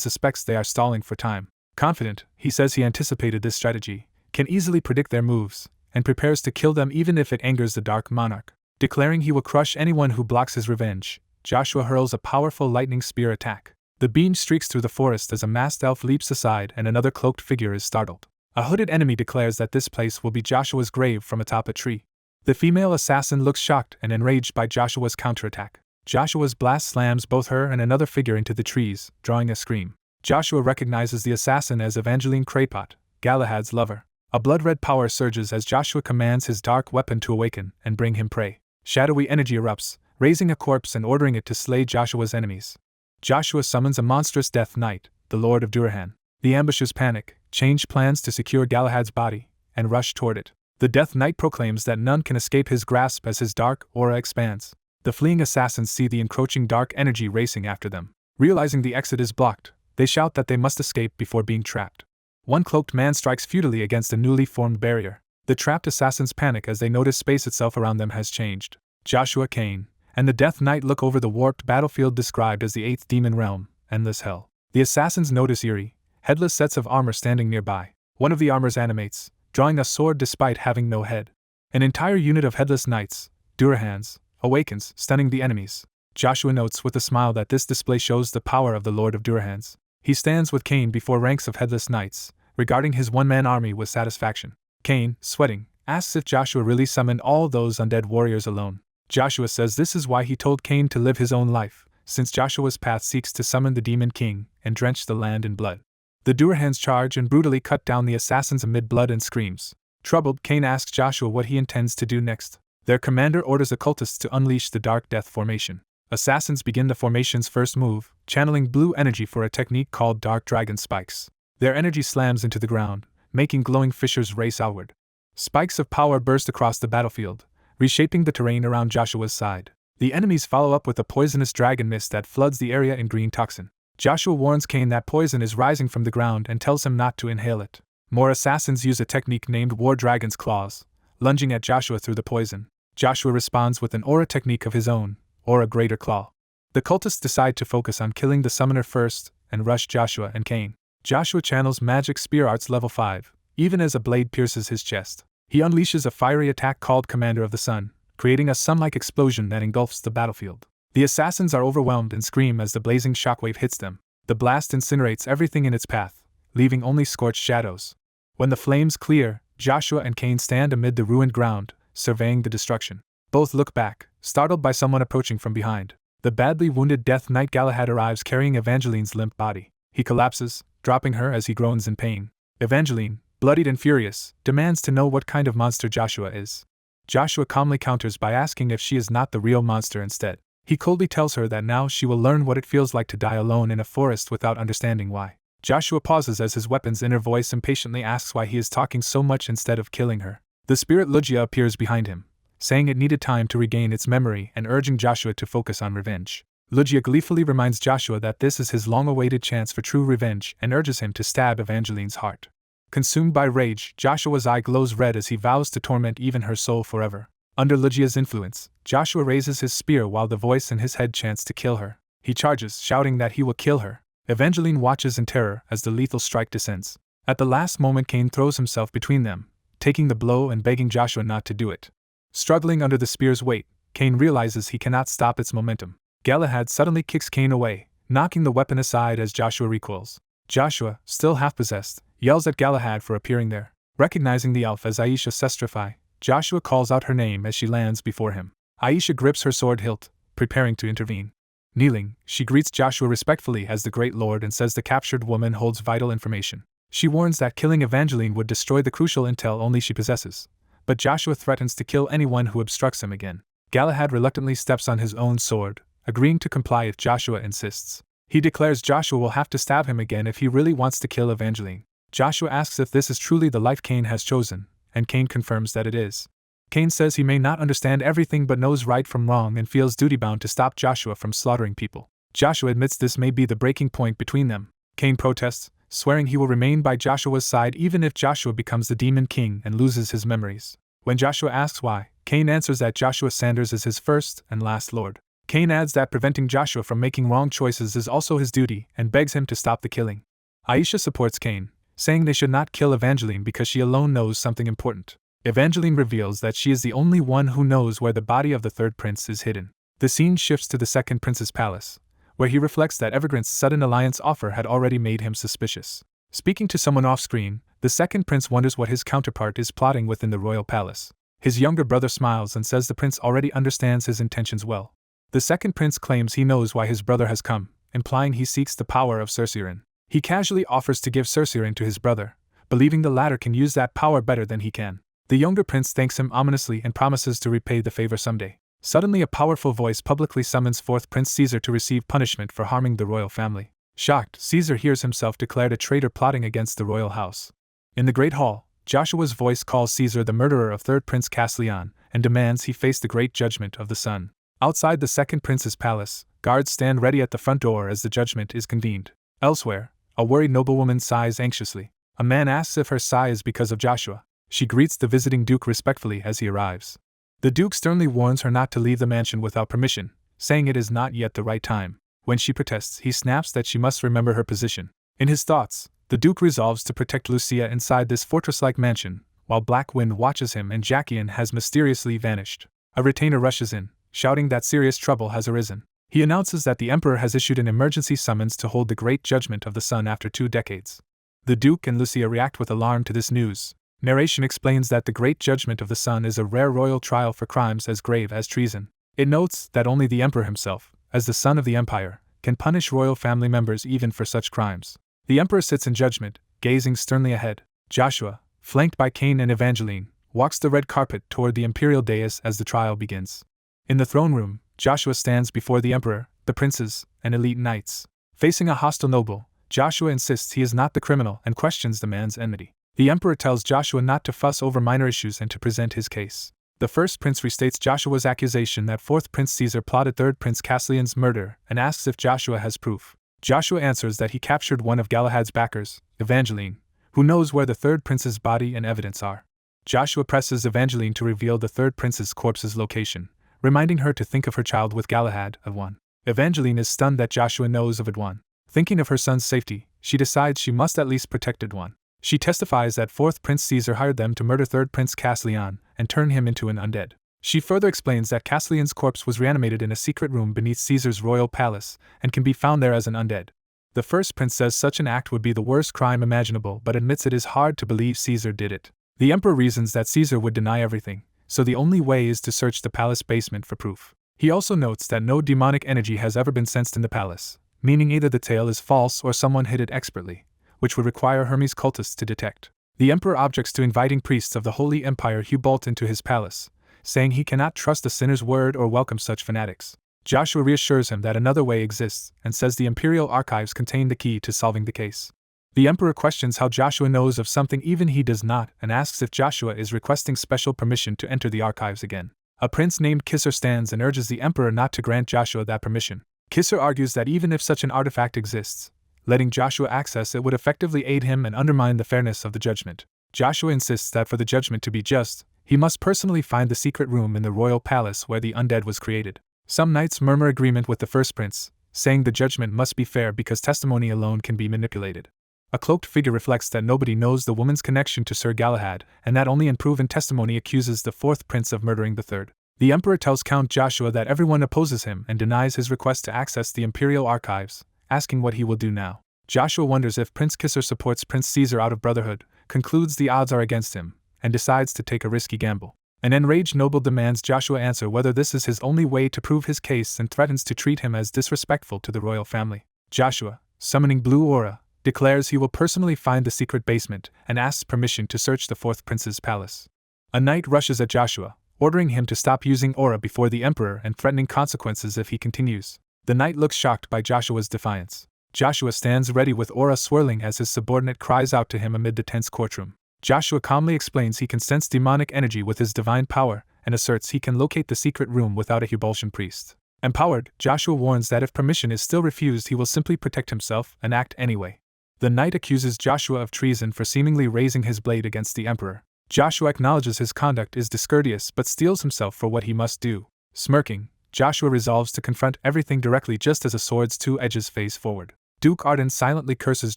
suspects they are stalling for time. Confident, he says he anticipated this strategy, can easily predict their moves, and prepares to kill them even if it angers the Dark Monarch. Declaring he will crush anyone who blocks his revenge, Joshua hurls a powerful lightning spear attack. The beam streaks through the forest as a masked elf leaps aside and another cloaked figure is startled. A hooded enemy declares that this place will be Joshua's grave from atop a tree. The female assassin looks shocked and enraged by Joshua's counterattack. Joshua's blast slams both her and another figure into the trees, drawing a scream. Joshua recognizes the assassin as Evangeline Craypot, Galahad's lover. A blood-red power surges as Joshua commands his dark weapon to awaken and bring him prey. Shadowy energy erupts, raising a corpse and ordering it to slay Joshua's enemies. Joshua summons a monstrous Death Knight, the Lord of Duerhan. The ambushers panic, change plans to secure Galahad's body, and rush toward it. The Death Knight proclaims that none can escape his grasp as his dark aura expands. The fleeing assassins see the encroaching dark energy racing after them. Realizing the exit is blocked, they shout that they must escape before being trapped. One cloaked man strikes futilely against a newly formed barrier. The trapped assassins panic as they notice space itself around them has changed. Joshua, Cain, and the Death Knight look over the warped battlefield described as the 8th Demon Realm, Endless Hell. The assassins notice eerie, headless sets of armor standing nearby. One of the armors animates, drawing a sword despite having no head. An entire unit of headless knights, Duerhans, awakens, stunning the enemies. Joshua notes with a smile that this display shows the power of the Lord of Duerhans. He stands with Cain before ranks of headless knights, regarding his one-man army with satisfaction. Cain, sweating, asks if Joshua really summoned all those undead warriors alone. Joshua says this is why he told Cain to live his own life, since Joshua's path seeks to summon the Demon King and drench the land in blood. The Duerhans charge and brutally cut down the assassins amid blood and screams. Troubled, Cain asks Joshua what he intends to do next. Their commander orders the cultists to unleash the Dark Death formation. Assassins begin the formation's first move, channeling blue energy for a technique called Dark Dragon Spikes. Their energy slams into the ground, making glowing fissures race outward. Spikes of power burst across the battlefield, reshaping the terrain around Joshua's side. The enemies follow up with a poisonous dragon mist that floods the area in green toxin. Joshua warns Cain that poison is rising from the ground and tells him not to inhale it. More assassins use a technique named War Dragon's Claws, lunging at Joshua through the poison. Joshua responds with an aura technique of his own, Aura Greater Claw. The cultists decide to focus on killing the summoner first and rush Joshua and Cain. Joshua channels Magic Spear Arts level 5, even as a blade pierces his chest. He unleashes a fiery attack called Commander of the Sun, creating a sun-like explosion that engulfs the battlefield. The assassins are overwhelmed and scream as the blazing shockwave hits them. The blast incinerates everything in its path, leaving only scorched shadows. When the flames clear, Joshua and Cain stand amid the ruined ground, surveying the destruction. Both look back, startled by someone approaching from behind. The badly wounded Death Knight Galahad arrives carrying Evangeline's limp body. He collapses, dropping her as he groans in pain. Evangeline, bloodied and furious, demands to know what kind of monster Joshua is. Joshua calmly counters by asking if she is not the real monster instead. He coldly tells her that now she will learn what it feels like to die alone in a forest without understanding why. Joshua pauses as his weapon's inner voice impatiently asks why he is talking so much instead of killing her. The spirit Lucia appears behind him, saying it needed time to regain its memory and urging Joshua to focus on revenge. Lucia gleefully reminds Joshua that this is his long-awaited chance for true revenge and urges him to stab Evangeline's heart. Consumed by rage, Joshua's eye glows red as he vows to torment even her soul forever. Under Lucia's influence, Joshua raises his spear while the voice in his head chants to kill her. He charges, shouting that he will kill her. Evangeline watches in terror as the lethal strike descends. At the last moment, Cain throws himself between them, taking the blow and begging Joshua not to do it. Struggling under the spear's weight, Cain realizes he cannot stop its momentum. Galahad suddenly kicks Cain away, knocking the weapon aside as Joshua recoils. Joshua, still half-possessed, yells at Galahad for appearing there. Recognizing the elf as Aisha Sestrify, Joshua calls out her name as she lands before him. Aisha grips her sword hilt, preparing to intervene. Kneeling, she greets Joshua respectfully as the Great Lord and says the captured woman holds vital information. She warns that killing Evangeline would destroy the crucial intel only she possesses, but Joshua threatens to kill anyone who obstructs him again. Galahad reluctantly steps on his own sword, agreeing to comply if Joshua insists. He declares Joshua will have to stab him again if he really wants to kill Evangeline. Joshua asks if this is truly the life Cain has chosen, and Cain confirms that it is. Cain says he may not understand everything but knows right from wrong and feels duty-bound to stop Joshua from slaughtering people. Joshua admits this may be the breaking point between them. Cain protests, swearing he will remain by Joshua's side even if Joshua becomes the demon king and loses his memories. When Joshua asks why, Cain answers that Joshua Sanders is his first and last lord. Cain adds that preventing Joshua from making wrong choices is also his duty and begs him to stop the killing. Aisha supports Cain, saying they should not kill Evangeline because she alone knows something important. Evangeline reveals that she is the only one who knows where the body of the third prince is hidden. The scene shifts to the second prince's palace, where he reflects that Evergrante's sudden alliance offer had already made him suspicious. Speaking to someone off-screen, the second prince wonders what his counterpart is plotting within the royal palace. His younger brother smiles and says the prince already understands his intentions well. The second prince claims he knows why his brother has come, implying he seeks the power of Cercerian. He casually offers to give Cercerian to his brother, believing the latter can use that power better than he can. The younger prince thanks him ominously and promises to repay the favor someday. Suddenly a powerful voice publicly summons fourth Prince Caesar to receive punishment for harming the royal family. Shocked, Caesar hears himself declared a traitor plotting against the royal house. In the Great Hall, Joshua's voice calls Caesar the murderer of third Prince Castellan and demands he face the great judgment of the sun. Outside the second prince's palace, guards stand ready at the front door as the judgment is convened. Elsewhere, a worried noblewoman sighs anxiously. A man asks if her sigh is because of Joshua. She greets the visiting duke respectfully as he arrives. The duke sternly warns her not to leave the mansion without permission, saying it is not yet the right time. When she protests, he snaps that she must remember her position. In his thoughts, the duke resolves to protect Lucia inside this fortress-like mansion, while Black Wind watches him and Jackian has mysteriously vanished. A retainer rushes in, shouting that serious trouble has arisen. He announces that the emperor has issued an emergency summons to hold the great judgment of the sun after 2 decades. The duke and Lucia react with alarm to this news. Narration explains that the great judgment of the sun is a rare royal trial for crimes as grave as treason. It notes that only the emperor himself, as the son of the empire, can punish royal family members even for such crimes. The emperor sits in judgment, gazing sternly ahead. Joshua, flanked by Cain and Evangeline, walks the red carpet toward the imperial dais as the trial begins. In the throne room, Joshua stands before the emperor, the princes, and elite knights. Facing a hostile noble, Joshua insists he is not the criminal and questions the man's enmity. The emperor tells Joshua not to fuss over minor issues and to present his case. The first prince restates Joshua's accusation that fourth Prince Caesar plotted third Prince Castellan's murder and asks if Joshua has proof. Joshua answers that he captured one of Galahad's backers, Evangeline, who knows where the third prince's body and evidence are. Joshua presses Evangeline to reveal the third prince's corpse's location, reminding her to think of her child with Galahad, Edwin. Evangeline is stunned that Joshua knows of Edwin. Thinking of her son's safety, she decides she must at least protect Edwin. She testifies that fourth Prince Caesar hired them to murder third Prince Castellan and turn him into an undead. She further explains that Castellan's corpse was reanimated in a secret room beneath Caesar's royal palace and can be found there as an undead. The first prince says such an act would be the worst crime imaginable but admits it is hard to believe Caesar did it. The emperor reasons that Caesar would deny everything, so the only way is to search the palace basement for proof. He also notes that no demonic energy has ever been sensed in the palace, meaning either the tale is false or someone hid it expertly, which would require Hermes cultists to detect. The emperor objects to inviting priests of the Holy Empire Hubalt into his palace, saying he cannot trust a sinner's word or welcome such fanatics. Joshua reassures him that another way exists and says the Imperial archives contain the key to solving the case. The emperor questions how Joshua knows of something even he does not and asks if Joshua is requesting special permission to enter the archives again. A prince named Kisser stands and urges the emperor not to grant Joshua that permission. Kisser argues that even if such an artifact exists, letting Joshua access it would effectively aid him and undermine the fairness of the judgment. Joshua insists that for the judgment to be just, he must personally find the secret room in the royal palace where the undead was created. Some knights murmur agreement with the first prince, saying the judgment must be fair because testimony alone can be manipulated. A cloaked figure reflects that nobody knows the woman's connection to Sir Galahad, and that only unproven testimony accuses the fourth prince of murdering the third. The emperor tells Count Joshua that everyone opposes him and denies his request to access the Imperial archives, asking what he will do now. Joshua wonders if Prince Kisser supports Prince Caesar out of brotherhood, concludes the odds are against him, and decides to take a risky gamble. An enraged noble demands Joshua answer whether this is his only way to prove his case and threatens to treat him as disrespectful to the royal family. Joshua, summoning Blue Aura, declares he will personally find the secret basement and asks permission to search the fourth prince's palace. A knight rushes at Joshua, ordering him to stop using aura before the emperor and threatening consequences if he continues. The knight looks shocked by Joshua's defiance. Joshua stands ready with aura swirling as his subordinate cries out to him amid the tense courtroom. Joshua calmly explains he can sense demonic energy with his divine power and asserts he can locate the secret room without a Hubulsion priest. Empowered, Joshua warns that if permission is still refused he will simply protect himself and act anyway. The knight accuses Joshua of treason for seemingly raising his blade against the emperor. Joshua acknowledges his conduct is discourteous but steels himself for what he must do. Smirking, Joshua resolves to confront everything directly just as a sword's two edges face forward. Duke Arden silently curses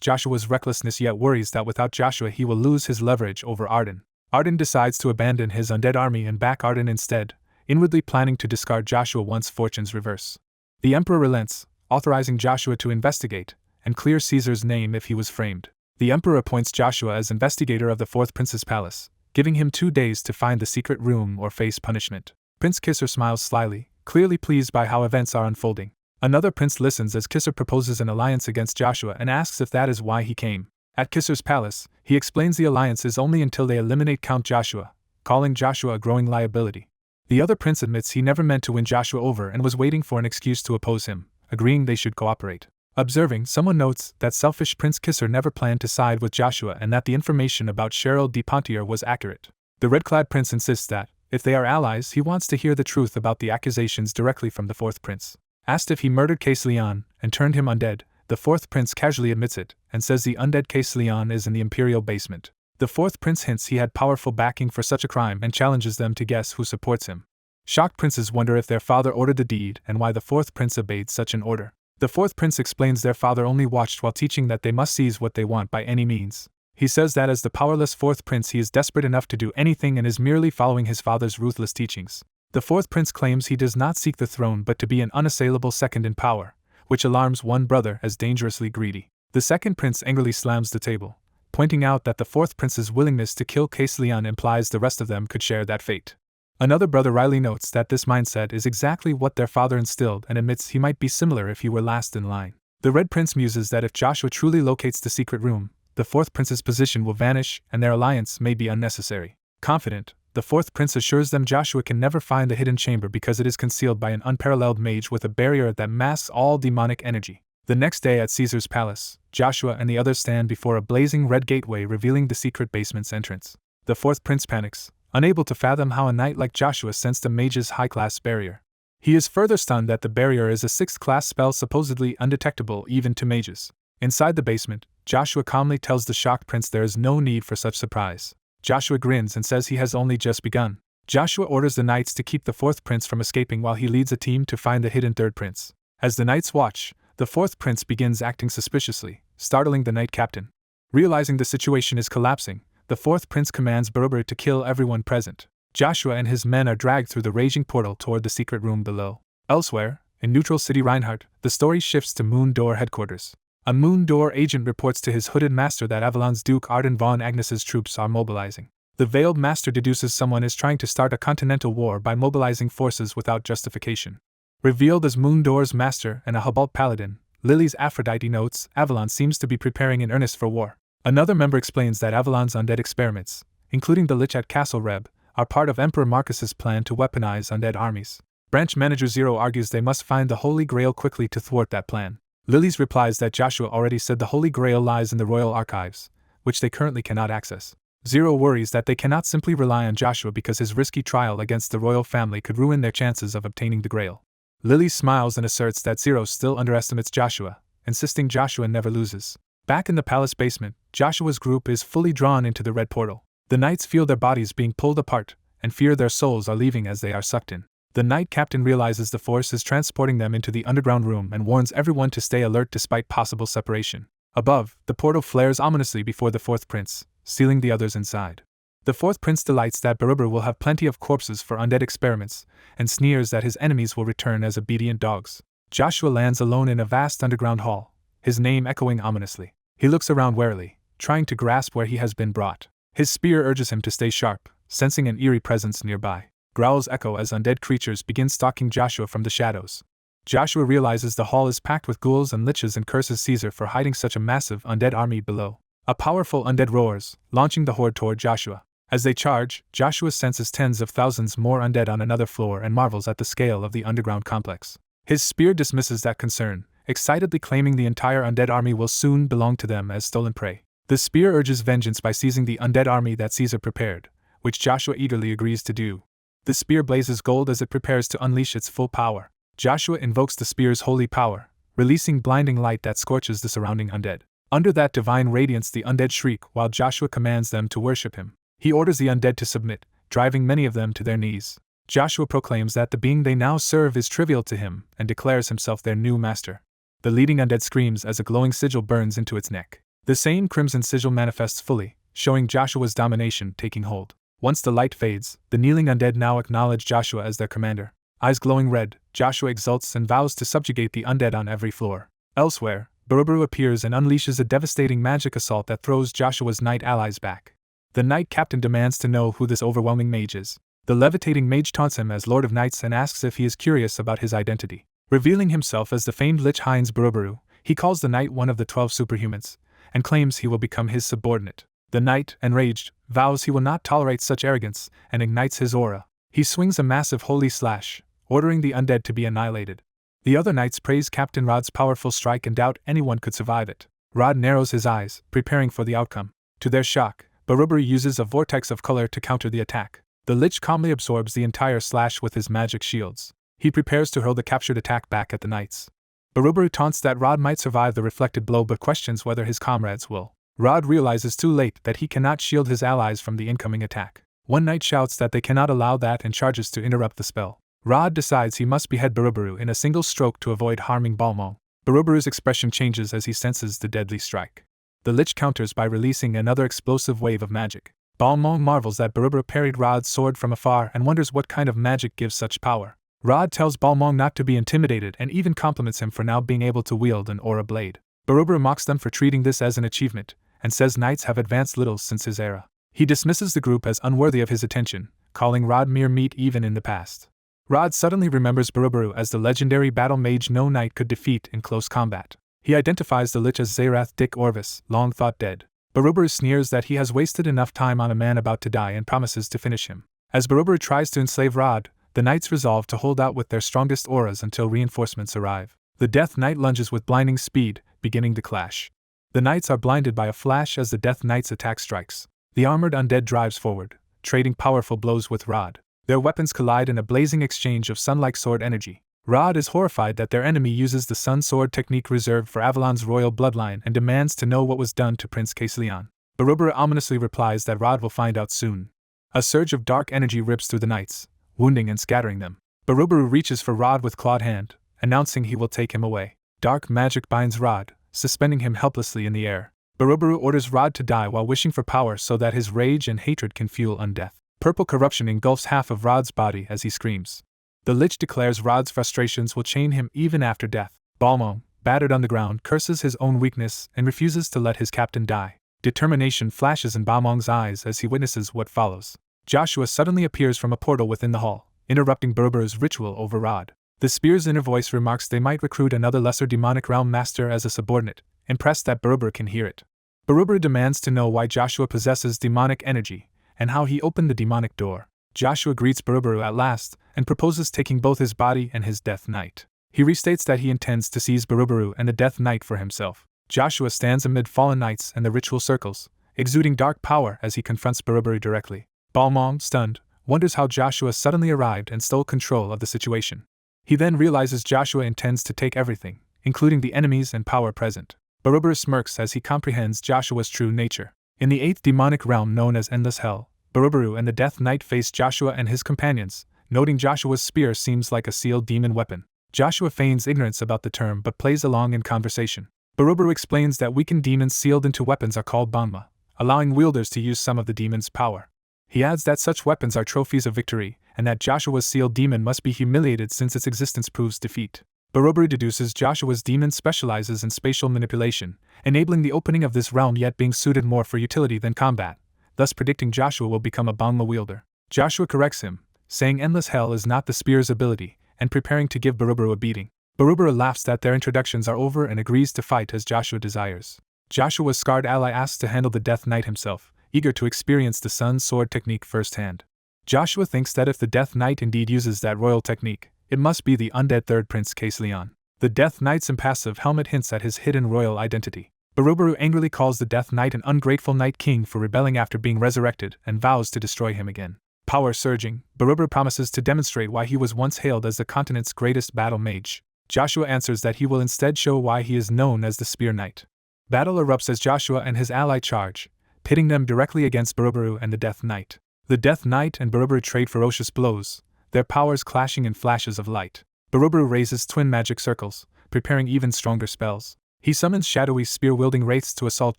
Joshua's recklessness yet worries that without Joshua he will lose his leverage over Arden. Arden decides to abandon his undead army and back Arden instead, inwardly planning to discard Joshua once fortunes reverse. The emperor relents, authorizing Joshua to investigate and clear Caesar's name if he was framed. The emperor appoints Joshua as investigator of the fourth prince's palace, giving him 2 days to find the secret room or face punishment. Prince Kisser smiles slyly, clearly pleased by how events are unfolding. Another prince listens as Kisser proposes an alliance against Joshua and asks if that is why he came. At Kisser's palace, he explains the alliance is only until they eliminate Count Joshua, calling Joshua a growing liability. The other prince admits he never meant to win Joshua over and was waiting for an excuse to oppose him, agreeing they should cooperate. Observing, someone notes that selfish Prince Kisser never planned to side with Joshua and that the information about Cheryl de Pontier was accurate. The red-clad prince insists that, if they are allies, he wants to hear the truth about the accusations directly from the fourth prince. Asked if he murdered Case Leon and turned him undead, the fourth prince casually admits it and says the undead Case Leon is in the Imperial basement. The fourth prince hints he had powerful backing for such a crime and challenges them to guess who supports him. Shocked princes wonder if their father ordered the deed and why the fourth prince obeyed such an order. The fourth prince explains their father only watched while teaching that they must seize what they want by any means. He says that as the powerless fourth prince he is desperate enough to do anything and is merely following his father's ruthless teachings. The fourth prince claims he does not seek the throne but to be an unassailable second in power, which alarms one brother as dangerously greedy. The second prince angrily slams the table, pointing out that the fourth prince's willingness to kill Case Leon implies the rest of them could share that fate. Another brother Riley notes that this mindset is exactly what their father instilled and admits he might be similar if he were last in line. The Red Prince muses that if Joshua truly locates the secret room, the fourth prince's position will vanish and their alliance may be unnecessary. Confident, the fourth prince assures them Joshua can never find the hidden chamber because it is concealed by an unparalleled mage with a barrier that masks all demonic energy. The next day at Caesar's palace, Joshua and the others stand before a blazing red gateway revealing the secret basement's entrance. The fourth prince panics, unable to fathom how a knight like Joshua sensed a mage's high-class barrier. He is further stunned that the barrier is a 6th-class spell supposedly undetectable even to mages. Inside the basement, Joshua calmly tells the shocked prince there is no need for such surprise. Joshua grins and says he has only just begun. Joshua orders the knights to keep the fourth prince from escaping while he leads a team to find the hidden third prince. As the knights watch, the fourth prince begins acting suspiciously, startling the knight captain. Realizing the situation is collapsing, the fourth prince commands Berber to kill everyone present. Joshua and his men are dragged through the raging portal toward the secret room below. Elsewhere, in neutral city Reinhardt, the story shifts to Moon Door headquarters. A Moon Door agent reports to his hooded master that Avalon's Duke Arden von Agnes's troops are mobilizing. The veiled master deduces someone is trying to start a continental war by mobilizing forces without justification. Revealed as Moon Door's master and a Hubalt paladin, Lily's Aphrodite notes Avalon seems to be preparing in earnest for war. Another member explains that Avalon's undead experiments, including the Lich at Castle Reb, are part of Emperor Marcus's plan to weaponize undead armies. Branch Manager Zero argues they must find the Holy Grail quickly to thwart that plan. Lily's replies that Joshua already said the Holy Grail lies in the royal archives, which they currently cannot access. Zero worries that they cannot simply rely on Joshua because his risky trial against the royal family could ruin their chances of obtaining the Grail. Lily smiles and asserts that Zero still underestimates Joshua, insisting Joshua never loses. Back in the palace basement, Joshua's group is fully drawn into the red portal. The knights feel their bodies being pulled apart, and fear their souls are leaving as they are sucked in. The knight captain realizes the force is transporting them into the underground room and warns everyone to stay alert despite possible separation. Above, the portal flares ominously before the fourth prince, sealing the others inside. The fourth prince delights that Berber will have plenty of corpses for undead experiments, and sneers that his enemies will return as obedient dogs. Joshua lands alone in a vast underground hall, his name echoing ominously. He looks around warily, trying to grasp where he has been brought. His spear urges him to stay sharp, sensing an eerie presence nearby. Growls echo as undead creatures begin stalking Joshua from the shadows. Joshua realizes the hall is packed with ghouls and liches and curses Caesar for hiding such a massive undead army below. A powerful undead roars, launching the horde toward Joshua. As they charge, Joshua senses tens of thousands more undead on another floor and marvels at the scale of the underground complex. His spear dismisses that concern, excitedly claiming the entire undead army will soon belong to them as stolen prey. The spear urges vengeance by seizing the undead army that Caesar prepared, which Joshua eagerly agrees to do. The spear blazes gold as it prepares to unleash its full power. Joshua invokes the spear's holy power, releasing blinding light that scorches the surrounding undead. Under that divine radiance, the undead shriek while Joshua commands them to worship him. He orders the undead to submit, driving many of them to their knees. Joshua proclaims that the being they now serve is trivial to him and declares himself their new master. The leading undead screams as a glowing sigil burns into its neck. The same crimson sigil manifests fully, showing Joshua's domination taking hold. Once the light fades, the kneeling undead now acknowledge Joshua as their commander. Eyes glowing red, Joshua exults and vows to subjugate the undead on every floor. Elsewhere, Barubaru appears and unleashes a devastating magic assault that throws Joshua's knight allies back. The knight captain demands to know who this overwhelming mage is. The levitating mage taunts him as Lord of Knights and asks if he is curious about his identity. Revealing himself as the famed Lich Heinz Barubaru, he calls the knight one of the 12 superhumans, and claims he will become his subordinate. The knight, enraged, vows he will not tolerate such arrogance, and ignites his aura. He swings a massive holy slash, ordering the undead to be annihilated. The other knights praise Captain Rod's powerful strike and doubt anyone could survive it. Rod narrows his eyes, preparing for the outcome. To their shock, Barubaru uses a vortex of color to counter the attack. The Lich calmly absorbs the entire slash with his magic shields. He prepares to hurl the captured attack back at the knights. Barubaru taunts that Rod might survive the reflected blow but questions whether his comrades will. Rod realizes too late that he cannot shield his allies from the incoming attack. One knight shouts that they cannot allow that and charges to interrupt the spell. Rod decides he must behead Barubaru in a single stroke to avoid harming Balmung. Barubaru's expression changes as he senses the deadly strike. The Lich counters by releasing another explosive wave of magic. Balmung marvels that Barubaru parried Rod's sword from afar and wonders what kind of magic gives such power. Rod tells Balmung not to be intimidated and even compliments him for now being able to wield an aura blade. Barubaru mocks them for treating this as an achievement, and says knights have advanced little since his era. He dismisses the group as unworthy of his attention, calling Rod mere meat even in the past. Rod suddenly remembers Barubaru as the legendary battle mage no knight could defeat in close combat. He identifies the Lich as Zerath Dick Orvis, long thought dead. Barubaru sneers that he has wasted enough time on a man about to die and promises to finish him. As Barubaru tries to enslave Rod, the knights resolve to hold out with their strongest auras until reinforcements arrive. The Death Knight lunges with blinding speed, beginning to clash. The knights are blinded by a flash as the Death Knight's attack strikes. The armored undead drives forward, trading powerful blows with Rod. Their weapons collide in a blazing exchange of sun-like sword energy. Rod is horrified that their enemy uses the sun sword technique reserved for Avalon's royal bloodline and demands to know what was done to Prince Caecilion. Barubaru ominously replies that Rod will find out soon. A surge of dark energy rips through the knights, wounding and scattering them. Barubaru reaches for Rod with clawed hand, announcing he will take him away. Dark magic binds Rod, suspending him helplessly in the air. Barubaru orders Rod to die while wishing for power so that his rage and hatred can fuel undeath. Purple corruption engulfs half of Rod's body as he screams. The Lich declares Rod's frustrations will chain him even after death. Balmung, battered on the ground, curses his own weakness and refuses to let his captain die. Determination flashes in Balmung's eyes as he witnesses what follows. Joshua suddenly appears from a portal within the hall, interrupting Barubaru's ritual over Rod. The spear's inner voice remarks they might recruit another lesser demonic realm master as a subordinate, impressed that Barubaru can hear it. Barubaru demands to know why Joshua possesses demonic energy, and how he opened the demonic door. Joshua greets Barubaru at last, and proposes taking both his body and his Death Knight. He restates that he intends to seize Barubaru and the Death Knight for himself. Joshua stands amid fallen knights and the ritual circles, exuding dark power as he confronts Barubaru directly. Balmung, stunned, wonders how Joshua suddenly arrived and stole control of the situation. He then realizes Joshua intends to take everything, including the enemies and power present. Barubaru smirks as he comprehends Joshua's true nature. In the 8th demonic realm known as Endless Hell, Barubaru and the Death Knight face Joshua and his companions, noting Joshua's spear seems like a sealed demon weapon. Joshua feigns ignorance about the term but plays along in conversation. Barubaru explains that weakened demons sealed into weapons are called Banma, allowing wielders to use some of the demon's power. He adds that such weapons are trophies of victory, and that Joshua's sealed demon must be humiliated since its existence proves defeat. Barubaru deduces Joshua's demon specializes in spatial manipulation, enabling the opening of this realm yet being suited more for utility than combat, thus predicting Joshua will become a Banma wielder. Joshua corrects him, saying Endless Hell is not the spear's ability, and preparing to give Barubaru a beating. Barubaru laughs that their introductions are over and agrees to fight as Joshua desires. Joshua's scarred ally asks to handle the Death Knight himself, eager to experience the sun sword technique firsthand. Joshua thinks that if the Death Knight indeed uses that royal technique, It must be the undead third prince Cain. The Death Knight's impassive helmet hints at his hidden royal identity. Barubaru angrily calls the Death Knight an ungrateful Night King for rebelling after being resurrected and vows to destroy him again. Power surging, Barubaru promises to demonstrate why he was once hailed as the continent's greatest battle mage. Joshua answers that he will instead show why he is known as the Spear Knight. Battle erupts as Joshua and his ally charge, pitting them directly against Barubaru and the Death Knight. The Death Knight and Barubaru trade ferocious blows, their powers clashing in flashes of light. Barubaru raises twin magic circles, preparing even stronger spells. He summons shadowy spear-wielding wraiths to assault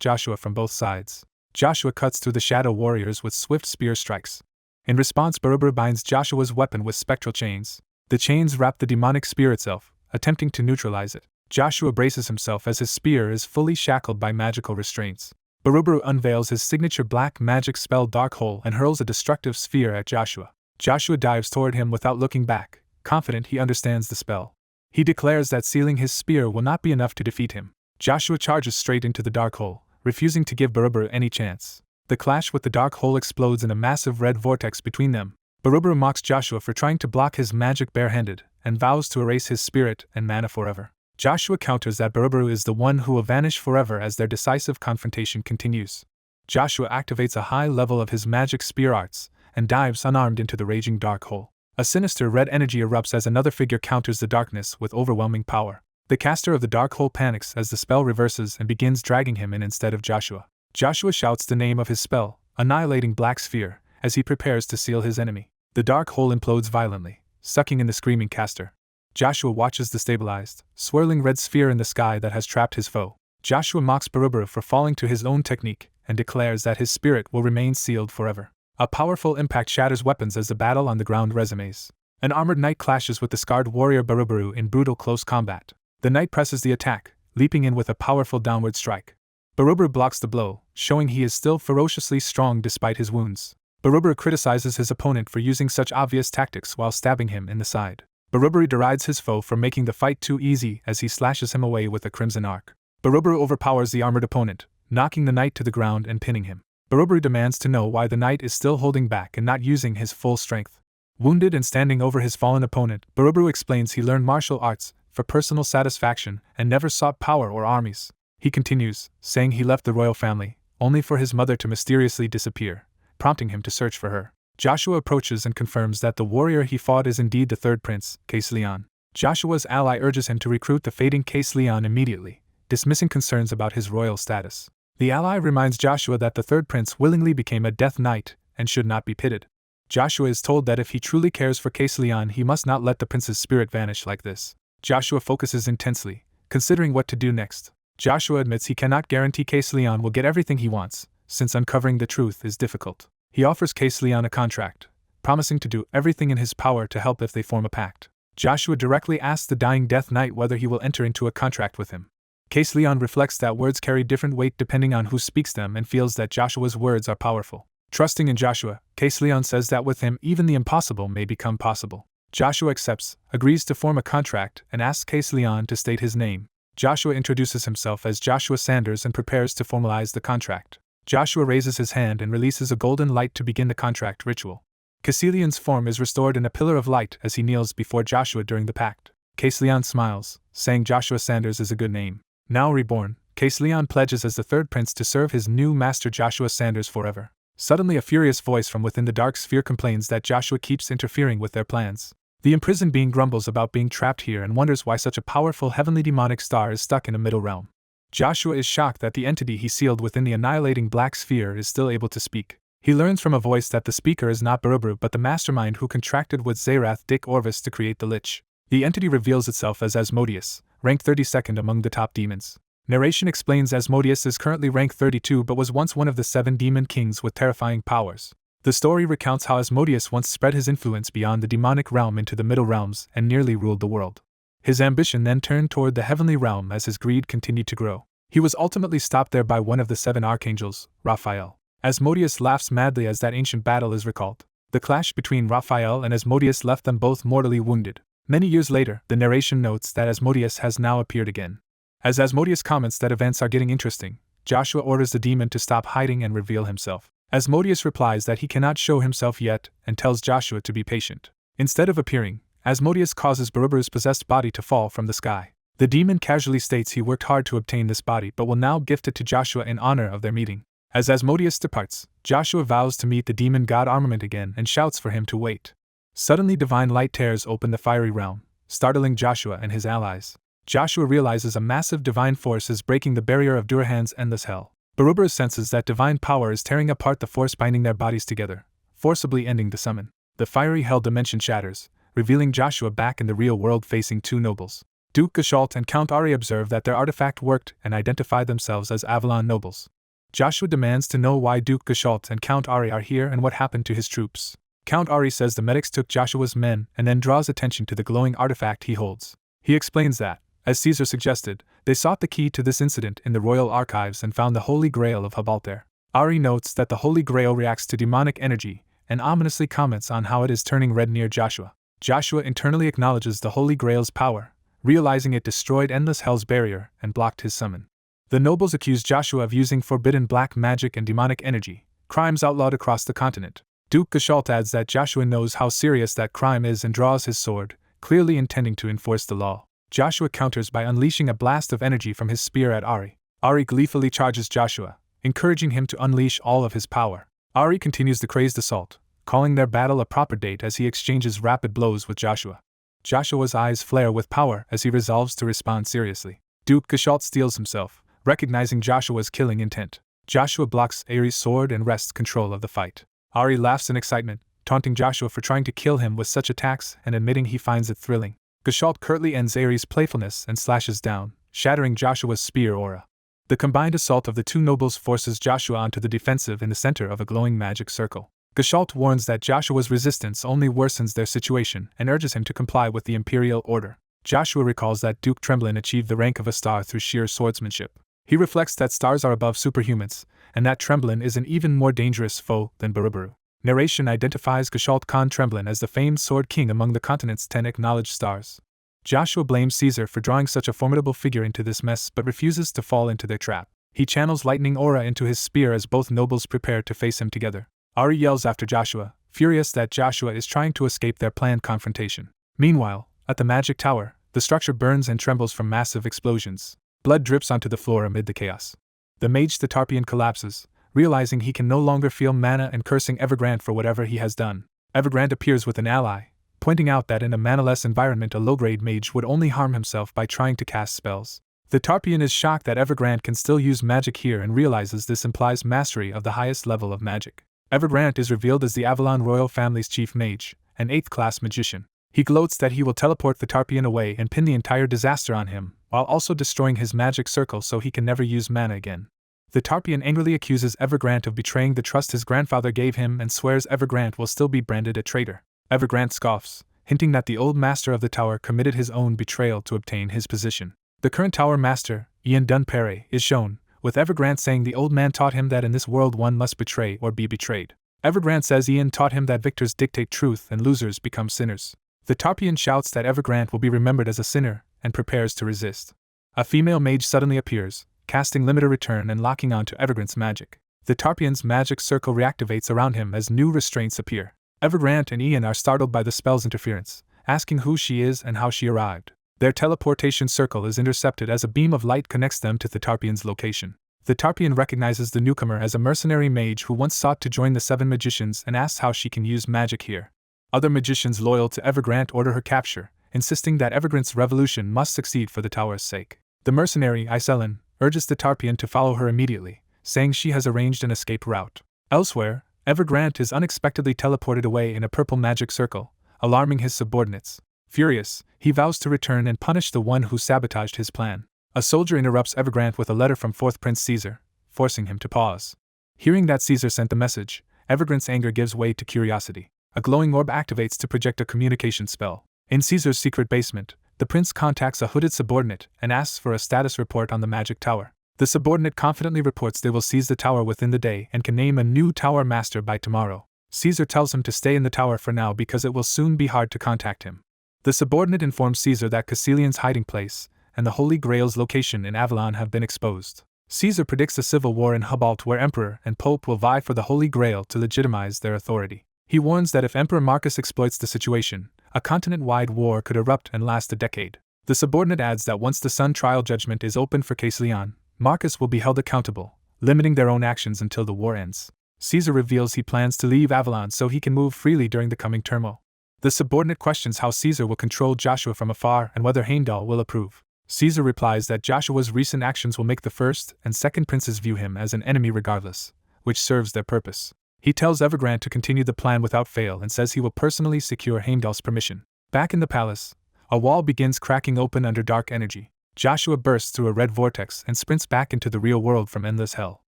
Joshua from both sides. Joshua cuts through the shadow warriors with swift spear strikes. In response, Barubaru binds Joshua's weapon with spectral chains. The chains wrap the demonic spear itself, attempting to neutralize it. Joshua braces himself as his spear is fully shackled by magical restraints. Barubaru unveils his signature black magic spell Dark Hole and hurls a destructive sphere at Joshua. Joshua dives toward him without looking back, confident he understands the spell. He declares that sealing his spear will not be enough to defeat him. Joshua charges straight into the Dark Hole, refusing to give Barubaru any chance. The clash with the Dark Hole explodes in a massive red vortex between them. Barubaru mocks Joshua for trying to block his magic barehanded, and vows to erase his spirit and mana forever. Joshua counters that Barubaru is the one who will vanish forever as their decisive confrontation continues. Joshua activates a high level of his magic spear arts, and dives unarmed into the raging Dark Hole. A sinister red energy erupts as another figure counters the darkness with overwhelming power. The caster of the Dark Hole panics as the spell reverses and begins dragging him in instead of Joshua. Joshua shouts the name of his spell, annihilating Black Sphere, as he prepares to seal his enemy. The Dark Hole implodes violently, sucking in the screaming caster. Joshua watches the stabilized, swirling red sphere in the sky that has trapped his foe. Joshua mocks Barubaru for falling to his own technique, and declares that his spirit will remain sealed forever. A powerful impact shatters weapons as the battle on the ground resumes. An armored knight clashes with the scarred warrior Barubaru in brutal close combat. The knight presses the attack, leaping in with a powerful downward strike. Barubaru blocks the blow, showing he is still ferociously strong despite his wounds. Barubaru criticizes his opponent for using such obvious tactics while stabbing him in the side. Barubaru derides his foe for making the fight too easy as he slashes him away with a crimson arc. Barubaru overpowers the armored opponent, knocking the knight to the ground and pinning him. Barubaru demands to know why the knight is still holding back and not using his full strength. Wounded and standing over his fallen opponent, Barubaru explains he learned martial arts for personal satisfaction and never sought power or armies. He continues, saying he left the royal family, only for his mother to mysteriously disappear, prompting him to search for her. Joshua approaches and confirms that the warrior he fought is indeed the third prince, Cain. Joshua's ally urges him to recruit the fading Cain immediately, dismissing concerns about his royal status. The ally reminds Joshua that the third prince willingly became a Death Knight and should not be pitted. Joshua is told that if he truly cares for Cain, he must not let the prince's spirit vanish like this. Joshua focuses intensely, considering what to do next. Joshua admits he cannot guarantee Cain will get everything he wants, since uncovering the truth is difficult. He offers Cain a contract, promising to do everything in his power to help if they form a pact. Joshua directly asks the dying Death Knight whether he will enter into a contract with him. Cain reflects that words carry different weight depending on who speaks them and feels that Joshua's words are powerful. Trusting in Joshua, Cain says that with him even the impossible may become possible. Joshua accepts, agrees to form a contract, and asks Cain to state his name. Joshua introduces himself as Joshua Sanders and prepares to formalize the contract. Joshua raises his hand and releases a golden light to begin the contract ritual. Cassilian's form is restored in a pillar of light as he kneels before Joshua during the pact. Cain smiles, saying Joshua Sanders is a good name. Now reborn, Cain pledges as the third prince to serve his new master Joshua Sanders forever. Suddenly a furious voice from within the dark sphere complains that Joshua keeps interfering with their plans. The imprisoned being grumbles about being trapped here and wonders why such a powerful heavenly demonic star is stuck in a middle realm. Joshua is shocked that the entity he sealed within the annihilating black sphere is still able to speak. He learns from a voice that the speaker is not Barubaru but the mastermind who contracted with Zerath Dick Orvis to create the Lich. The entity reveals itself as Asmodeus, ranked 32nd among the top demons. Narration explains Asmodeus is currently rank 32 but was once one of the 7 demon kings with terrifying powers. The story recounts how Asmodeus once spread his influence beyond the demonic realm into the middle realms and nearly ruled the world. His ambition then turned toward the heavenly realm as his greed continued to grow. He was ultimately stopped there by one of the 7 archangels, Raphael. Asmodeus laughs madly as that ancient battle is recalled. The clash between Raphael and Asmodeus left them both mortally wounded. Many years later, the narration notes that Asmodeus has now appeared again. As Asmodeus comments that events are getting interesting, Joshua orders the demon to stop hiding and reveal himself. Asmodeus replies that he cannot show himself yet and tells Joshua to be patient. Instead of appearing, Asmodeus causes Barubaru's possessed body to fall from the sky. The demon casually states he worked hard to obtain this body but will now gift it to Joshua in honor of their meeting. As Asmodeus departs, Joshua vows to meet the demon god Armament again and shouts for him to wait. Suddenly divine light tears open the fiery realm, startling Joshua and his allies. Joshua realizes a massive divine force is breaking the barrier of Durahan's endless hell. Barubaru senses that divine power is tearing apart the force binding their bodies together, forcibly ending the summon. The fiery hell dimension shatters, revealing Joshua back in the real world facing two nobles. Duke Gashalt and Count Ari observe that their artifact worked and identify themselves as Avalon nobles. Joshua demands to know why Duke Gashalt and Count Ari are here and what happened to his troops. Count Ari says the medics took Joshua's men and then draws attention to the glowing artifact he holds. He explains that, as Caesar suggested, they sought the key to this incident in the royal archives and found the Holy Grail of Hubalt there. Ari notes that the Holy Grail reacts to demonic energy and ominously comments on how it is turning red near Joshua. Joshua internally acknowledges the Holy Grail's power, realizing it destroyed Endless Hell's barrier and blocked his summon. The nobles accuse Joshua of using forbidden black magic and demonic energy, crimes outlawed across the continent. Duke Gashalt adds that Joshua knows how serious that crime is and draws his sword, clearly intending to enforce the law. Joshua counters by unleashing a blast of energy from his spear at Ari. Ari gleefully charges Joshua, encouraging him to unleash all of his power. Ari continues the crazed assault, calling their battle a proper date as he exchanges rapid blows with Joshua. Joshua's eyes flare with power as he resolves to respond seriously. Duke Gashalt steels himself, recognizing Joshua's killing intent. Joshua blocks Ari's sword and wrests control of the fight. Ari laughs in excitement, taunting Joshua for trying to kill him with such attacks and admitting he finds it thrilling. Gashalt curtly ends Ari's playfulness and slashes down, shattering Joshua's spear aura. The combined assault of the two nobles forces Joshua onto the defensive in the center of a glowing magic circle. Gashalt warns that Joshua's resistance only worsens their situation and urges him to comply with the Imperial order. Joshua recalls that Duke Tremblin achieved the rank of a star through sheer swordsmanship. He reflects that stars are above superhumans, and that Tremblin is an even more dangerous foe than Barubaru. Narration identifies Gashalt Khan Tremblin as the famed Sword King among the continent's 10 acknowledged stars. Joshua blames Caesar for drawing such a formidable figure into this mess but refuses to fall into their trap. He channels lightning aura into his spear as both nobles prepare to face him together. Ari yells after Joshua, furious that Joshua is trying to escape their planned confrontation. Meanwhile, at the magic tower, the structure burns and trembles from massive explosions. Blood drips onto the floor amid the chaos. The mage the Tarpeian collapses, realizing he can no longer feel mana and cursing Evergrande for whatever he has done. Evergrande appears with an ally, pointing out that in a mana-less environment a low-grade mage would only harm himself by trying to cast spells. The Tarpeian is shocked that Evergrande can still use magic here and realizes this implies mastery of the highest level of magic. Evergrande is revealed as the Avalon royal family's chief mage, an 8th-class magician. He gloats that he will teleport the Tarpeian away and pin the entire disaster on him, while also destroying his magic circle so he can never use mana again. The Tarpeian angrily accuses Evergrande of betraying the trust his grandfather gave him and swears Evergrande will still be branded a traitor. Evergrande scoffs, hinting that the old master of the tower committed his own betrayal to obtain his position. The current tower master, Ian Dunpere, is shown, with Evergrande saying the old man taught him that in this world one must betray or be betrayed. Evergrande says Ian taught him that victors dictate truth and losers become sinners. The Tarpeian shouts that Evergrande will be remembered as a sinner, and prepares to resist. A female mage suddenly appears, casting Limited Return and locking onto Evergrande's magic. The Tarpeian's magic circle reactivates around him as new restraints appear. Evergrande and Ian are startled by the spell's interference, asking who she is and how she arrived. Their teleportation circle is intercepted as a beam of light connects them to the Tarpeian's location. The Tarpeian recognizes the newcomer as a mercenary mage who once sought to join the 7 magicians and asks how she can use magic here. Other magicians loyal to Evergrande order her capture, insisting that Evergrande's revolution must succeed for the tower's sake. The mercenary Iselin urges the Tarpeian to follow her immediately, saying she has arranged an escape route. Elsewhere, Evergrande is unexpectedly teleported away in a purple magic circle, alarming his subordinates. Furious, he vows to return and punish the one who sabotaged his plan. A soldier interrupts Evergrande with a letter from 4th Prince Caesar, forcing him to pause. Hearing that Caesar sent the message, Evergrande's anger gives way to curiosity. A glowing orb activates to project a communication spell. In Caesar's secret basement, the prince contacts a hooded subordinate and asks for a status report on the magic tower. The subordinate confidently reports they will seize the tower within the day and can name a new tower master by tomorrow. Caesar tells him to stay in the tower for now because it will soon be hard to contact him. The subordinate informs Caesar that Caecilian's hiding place and the Holy Grail's location in Avalon have been exposed. Caesar predicts a civil war in Hubalt where Emperor and Pope will vie for the Holy Grail to legitimize their authority. He warns that if Emperor Marcus exploits the situation, A continent-wide war could erupt and last a decade. The subordinate adds that once the Sun trial judgment is opened for Case Leon, Marcus will be held accountable, limiting their own actions until the war ends. Caesar reveals he plans to leave Avalon so he can move freely during the coming turmoil. The subordinate questions how Caesar will control Joshua from afar and whether Heimdall will approve. Caesar replies that Joshua's recent actions will make the first and second princes view him as an enemy regardless, which serves their purpose. He tells Evergrande to continue the plan without fail and says he will personally secure Heimdall's permission. Back in the palace, a wall begins cracking open under dark energy. Joshua bursts through a red vortex and sprints back into the real world from endless hell.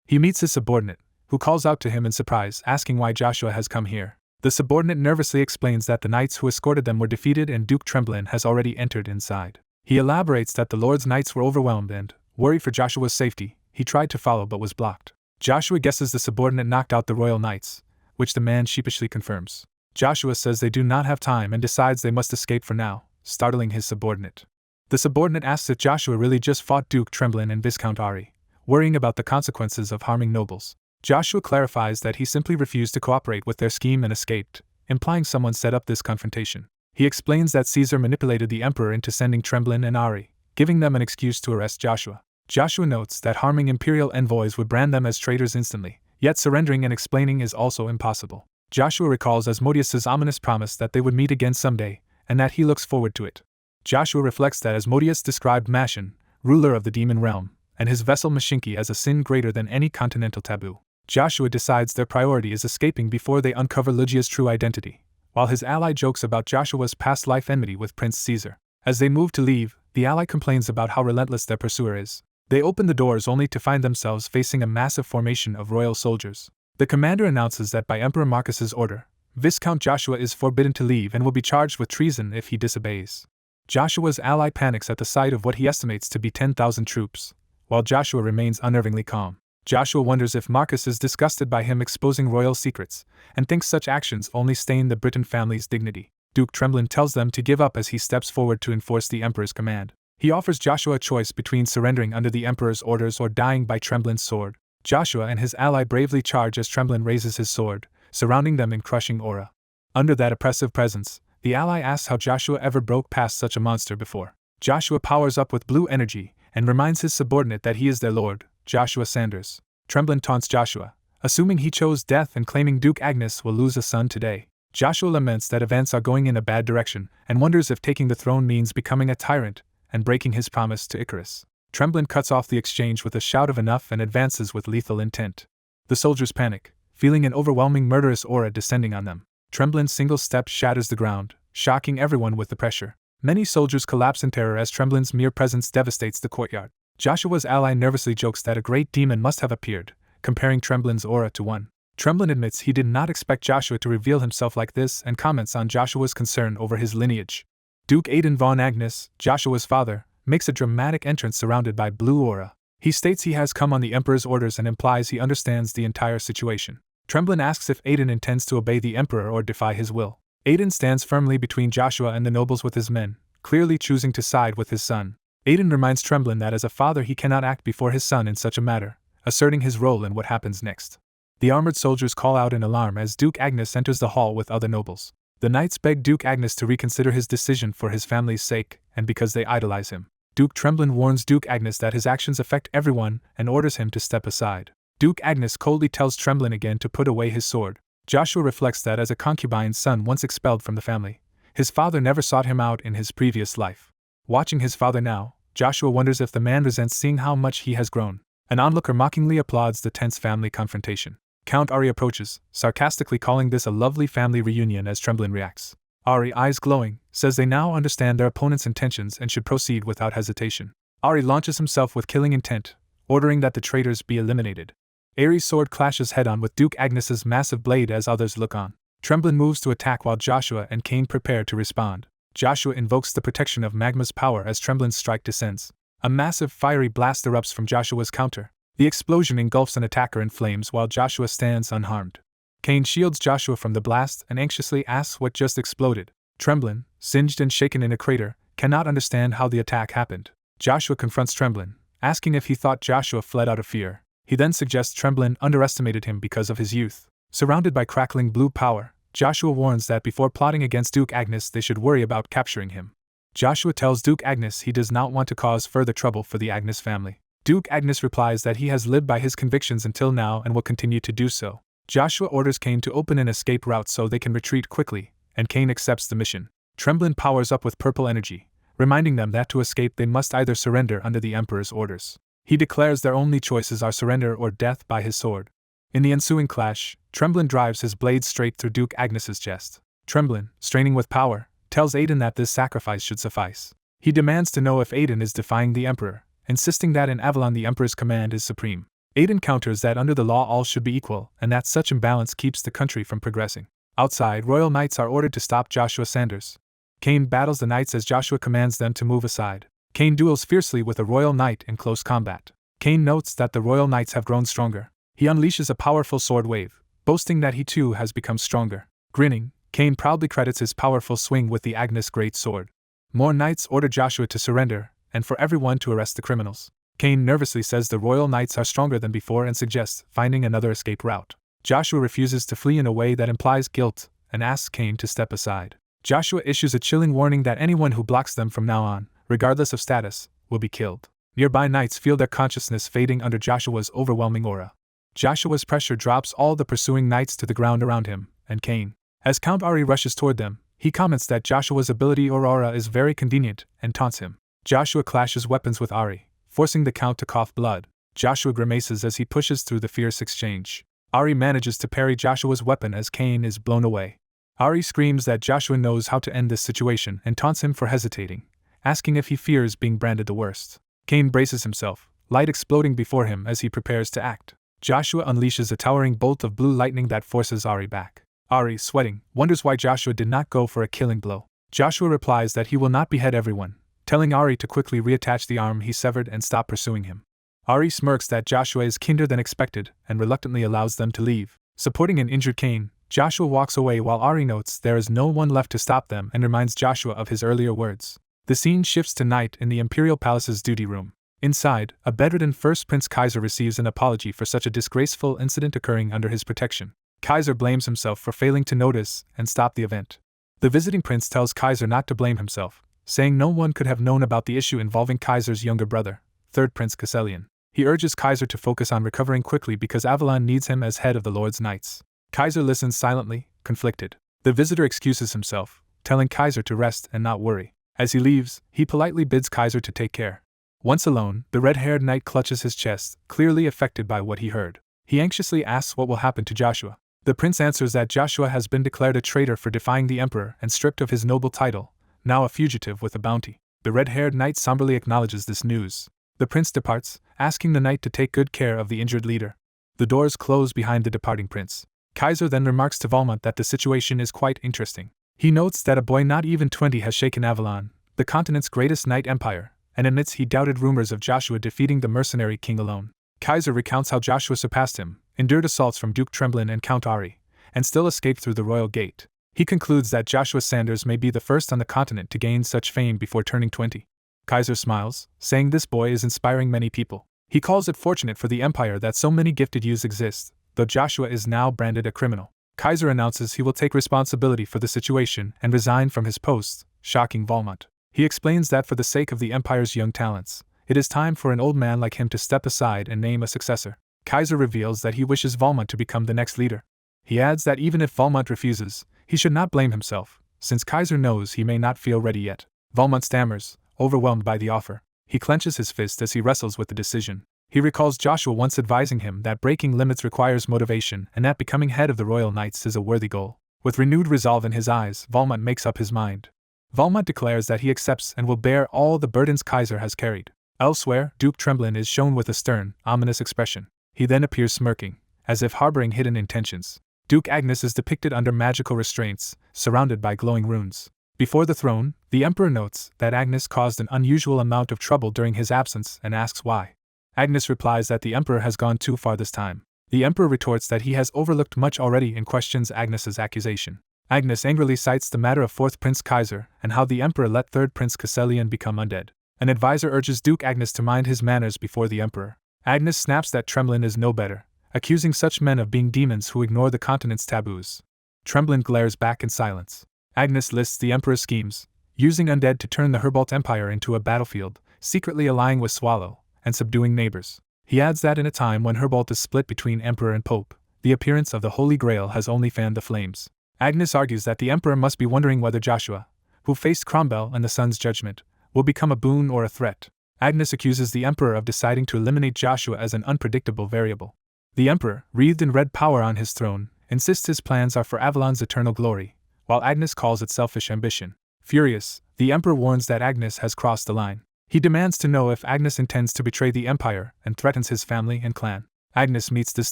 He meets his subordinate, who calls out to him in surprise, asking why Joshua has come here. The subordinate nervously explains that the knights who escorted them were defeated and Duke Tremblin has already entered inside. He elaborates that the Lord's knights were overwhelmed and, worried for Joshua's safety, he tried to follow but was blocked. Joshua guesses the subordinate knocked out the royal knights, which the man sheepishly confirms. Joshua says they do not have time and decides they must escape for now, startling his subordinate. The subordinate asks if Joshua really just fought Duke Tremblin and Viscount Ari, worrying about the consequences of harming nobles. Joshua clarifies that he simply refused to cooperate with their scheme and escaped, implying someone set up this confrontation. He explains that Caesar manipulated the emperor into sending Tremblin and Ari, giving them an excuse to arrest Joshua. Joshua notes that harming Imperial envoys would brand them as traitors instantly, yet surrendering and explaining is also impossible. Joshua recalls Asmodeus's ominous promise that they would meet again someday, and that he looks forward to it. Joshua reflects that Asmodeus described Mashin, ruler of the demon realm, and his vessel Mashinki as a sin greater than any continental taboo. Joshua decides their priority is escaping before they uncover Lucia's true identity, while his ally jokes about Joshua's past life enmity with Prince Caesar. As they move to leave, the ally complains about how relentless their pursuer is. They open the doors only to find themselves facing a massive formation of royal soldiers. The commander announces that by Emperor Marcus's order, Viscount Joshua is forbidden to leave and will be charged with treason if he disobeys. Joshua's ally panics at the sight of what he estimates to be 10,000 troops, while Joshua remains unnervingly calm. Joshua wonders if Marcus is disgusted by him exposing royal secrets, and thinks such actions only stain the Briton family's dignity. Duke Tremblin tells them to give up as he steps forward to enforce the emperor's command. He offers Joshua a choice between surrendering under the emperor's orders or dying by Tremblin's sword. Joshua and his ally bravely charge as Tremblin raises his sword, surrounding them in crushing aura. Under that oppressive presence, the ally asks how Joshua ever broke past such a monster before. Joshua powers up with blue energy and reminds his subordinate that he is their lord, Joshua Sanders. Tremblin taunts Joshua, assuming he chose death and claiming Duke Agnes will lose a son today. Joshua laments that events are going in a bad direction and wonders if taking the throne means becoming a tyrant and breaking his promise to Icarus. Tremblin cuts off the exchange with a shout of enough and advances with lethal intent. The soldiers panic, feeling an overwhelming murderous aura descending on them. Tremblin's single step shatters the ground, shocking everyone with the pressure. Many soldiers collapse in terror as Tremblin's mere presence devastates the courtyard. Joshua's ally nervously jokes that a great demon must have appeared, comparing Tremblin's aura to one. Tremblin admits he did not expect Joshua to reveal himself like this and comments on Joshua's concern over his lineage. Duke Aidan von Agnes, Joshua's father, makes a dramatic entrance surrounded by blue aura. He states he has come on the emperor's orders and implies he understands the entire situation. Tremblin asks if Aidan intends to obey the emperor or defy his will. Aidan stands firmly between Joshua and the nobles with his men, clearly choosing to side with his son. Aidan reminds Tremblin that as a father he cannot act before his son in such a matter, asserting his role in what happens next. The armored soldiers call out in alarm as Duke Agnes enters the hall with other nobles. The knights beg Duke Agnes to reconsider his decision for his family's sake, and because they idolize him. Duke Tremblin warns Duke Agnes that his actions affect everyone and orders him to step aside. Duke Agnes coldly tells Tremblin again to put away his sword. Joshua reflects that as a concubine's son once expelled from the family, his father never sought him out in his previous life. Watching his father now, Joshua wonders if the man resents seeing how much he has grown. An onlooker mockingly applauds the tense family confrontation. Count Ari approaches, sarcastically calling this a lovely family reunion as Tremblin reacts. Ari, eyes glowing, says they now understand their opponent's intentions and should proceed without hesitation. Ari launches himself with killing intent, ordering that the traitors be eliminated. Ari's sword clashes head-on with Duke Agnes's massive blade as others look on. Tremblin moves to attack while Joshua and Cain prepare to respond. Joshua invokes the protection of Magma's power as Tremblin's strike descends. A massive fiery blast erupts from Joshua's counter. The explosion engulfs an attacker in flames while Joshua stands unharmed. Cain shields Joshua from the blast and anxiously asks what just exploded. Tremblin, singed and shaken in a crater, cannot understand how the attack happened. Joshua confronts Tremblin, asking if he thought Joshua fled out of fear. He then suggests Tremblin underestimated him because of his youth. Surrounded by crackling blue power, Joshua warns that before plotting against Duke Agnes they should worry about capturing him. Joshua tells Duke Agnes he does not want to cause further trouble for the Agnes family. Duke Agnes replies that he has lived by his convictions until now and will continue to do so. Joshua orders Cain to open an escape route so they can retreat quickly, and Cain accepts the mission. Tremblin powers up with purple energy, reminding them that to escape they must either surrender under the Emperor's orders. He declares their only choices are surrender or death by his sword. In the ensuing clash, Tremblin drives his blade straight through Duke Agnes's chest. Tremblin, straining with power, tells Aiden that this sacrifice should suffice. He demands to know if Aiden is defying the Emperor, insisting that in Avalon the Emperor's command is supreme. Aiden counters that under the law all should be equal, and that such imbalance keeps the country from progressing. Outside, royal knights are ordered to stop Joshua Sanders. Cain battles the knights as Joshua commands them to move aside. Cain duels fiercely with a royal knight in close combat. Cain notes that the royal knights have grown stronger. He unleashes a powerful sword wave, boasting that he too has become stronger. Grinning, Cain proudly credits his powerful swing with the Agnes great sword. More knights order Joshua to surrender, and for everyone to arrest the criminals. Cain nervously says the royal knights are stronger than before and suggests finding another escape route. Joshua refuses to flee in a way that implies guilt, and asks Cain to step aside. Joshua issues a chilling warning that anyone who blocks them from now on, regardless of status, will be killed. Nearby knights feel their consciousness fading under Joshua's overwhelming aura. Joshua's pressure drops all the pursuing knights to the ground around him, and Cain. As Count Ari rushes toward them, he comments that Joshua's ability or aura is very convenient, and taunts him. Joshua clashes weapons with Ari, forcing the Count to cough blood. Joshua grimaces as he pushes through the fierce exchange. Ari manages to parry Joshua's weapon as Cain is blown away. Ari screams that Joshua knows how to end this situation and taunts him for hesitating, asking if he fears being branded the worst. Cain braces himself, light exploding before him as he prepares to act. Joshua unleashes a towering bolt of blue lightning that forces Ari back. Ari, sweating, wonders why Joshua did not go for a killing blow. Joshua replies that he will not behead everyone, telling Ari to quickly reattach the arm he severed and stop pursuing him. Ari smirks that Joshua is kinder than expected and reluctantly allows them to leave. Supporting an injured Cain, Joshua walks away while Ari notes there is no one left to stop them and reminds Joshua of his earlier words. The scene shifts to night in the Imperial Palace's duty room. Inside, a bedridden First Prince Kaiser receives an apology for such a disgraceful incident occurring under his protection. Kaiser blames himself for failing to notice and stop the event. The visiting prince tells Kaiser not to blame himself, saying no one could have known about the issue involving Kaiser's younger brother, Third Prince Casselian. He urges Kaiser to focus on recovering quickly because Avalon needs him as head of the Lord's Knights. Kaiser listens silently, conflicted. The visitor excuses himself, telling Kaiser to rest and not worry. As he leaves, he politely bids Kaiser to take care. Once alone, the red-haired knight clutches his chest, clearly affected by what he heard. He anxiously asks what will happen to Joshua. The prince answers that Joshua has been declared a traitor for defying the emperor and stripped of his noble title, now a fugitive with a bounty. The red-haired knight somberly acknowledges this news. The prince departs, asking the knight to take good care of the injured leader. The doors close behind the departing prince. Kaiser then remarks to Valmont that the situation is quite interesting. He notes that a boy not even 20 has shaken Avalon, the continent's greatest knight empire, and admits he doubted rumors of Joshua defeating the mercenary king alone. Kaiser recounts how Joshua surpassed him, endured assaults from Duke Tremblin and Count Ari, and still escaped through the royal gate. He concludes that Joshua Sanders may be the first on the continent to gain such fame before turning 20. Kaiser smiles, saying this boy is inspiring many people. He calls it fortunate for the empire that so many gifted youths exist, though Joshua is now branded a criminal. Kaiser announces he will take responsibility for the situation and resign from his post, shocking Valmont. He explains that for the sake of the empire's young talents, it is time for an old man like him to step aside and name a successor. Kaiser reveals that he wishes Valmont to become the next leader. He adds that even if Valmont refuses, he should not blame himself, since Kaiser knows he may not feel ready yet. Valmont stammers, overwhelmed by the offer. He clenches his fist as he wrestles with the decision. He recalls Joshua once advising him that breaking limits requires motivation and that becoming head of the Royal Knights is a worthy goal. With renewed resolve in his eyes, Valmont makes up his mind. Valmont declares that he accepts and will bear all the burdens Kaiser has carried. Elsewhere, Duke Tremblin is shown with a stern, ominous expression. He then appears smirking, as if harboring hidden intentions. Duke Agnes is depicted under magical restraints, surrounded by glowing runes. Before the throne, the Emperor notes that Agnes caused an unusual amount of trouble during his absence and asks why. Agnes replies that the Emperor has gone too far this time. The Emperor retorts that he has overlooked much already and questions Agnes's accusation. Agnes angrily cites the matter of Fourth Prince Kaiser and how the Emperor let Third Prince Casselian become undead. An advisor urges Duke Agnes to mind his manners before the Emperor. Agnes snaps that Tremblin is no better, accusing such men of being demons who ignore the continent's taboos. Tremblant glares back in silence. Agnes lists the Emperor's schemes, using undead to turn the Herbolt Empire into a battlefield, secretly allying with Swallow, and subduing neighbors. He adds that in a time when Herbolt is split between Emperor and Pope, the appearance of the Holy Grail has only fanned the flames. Agnes argues that the Emperor must be wondering whether Joshua, who faced Cromwell and the Sun's judgment, will become a boon or a threat. Agnes accuses the Emperor of deciding to eliminate Joshua as an unpredictable variable. The Emperor, wreathed in red power on his throne, insists his plans are for Avalon's eternal glory, while Agnes calls it selfish ambition. Furious, the Emperor warns that Agnes has crossed the line. He demands to know if Agnes intends to betray the Empire and threatens his family and clan. Agnes meets this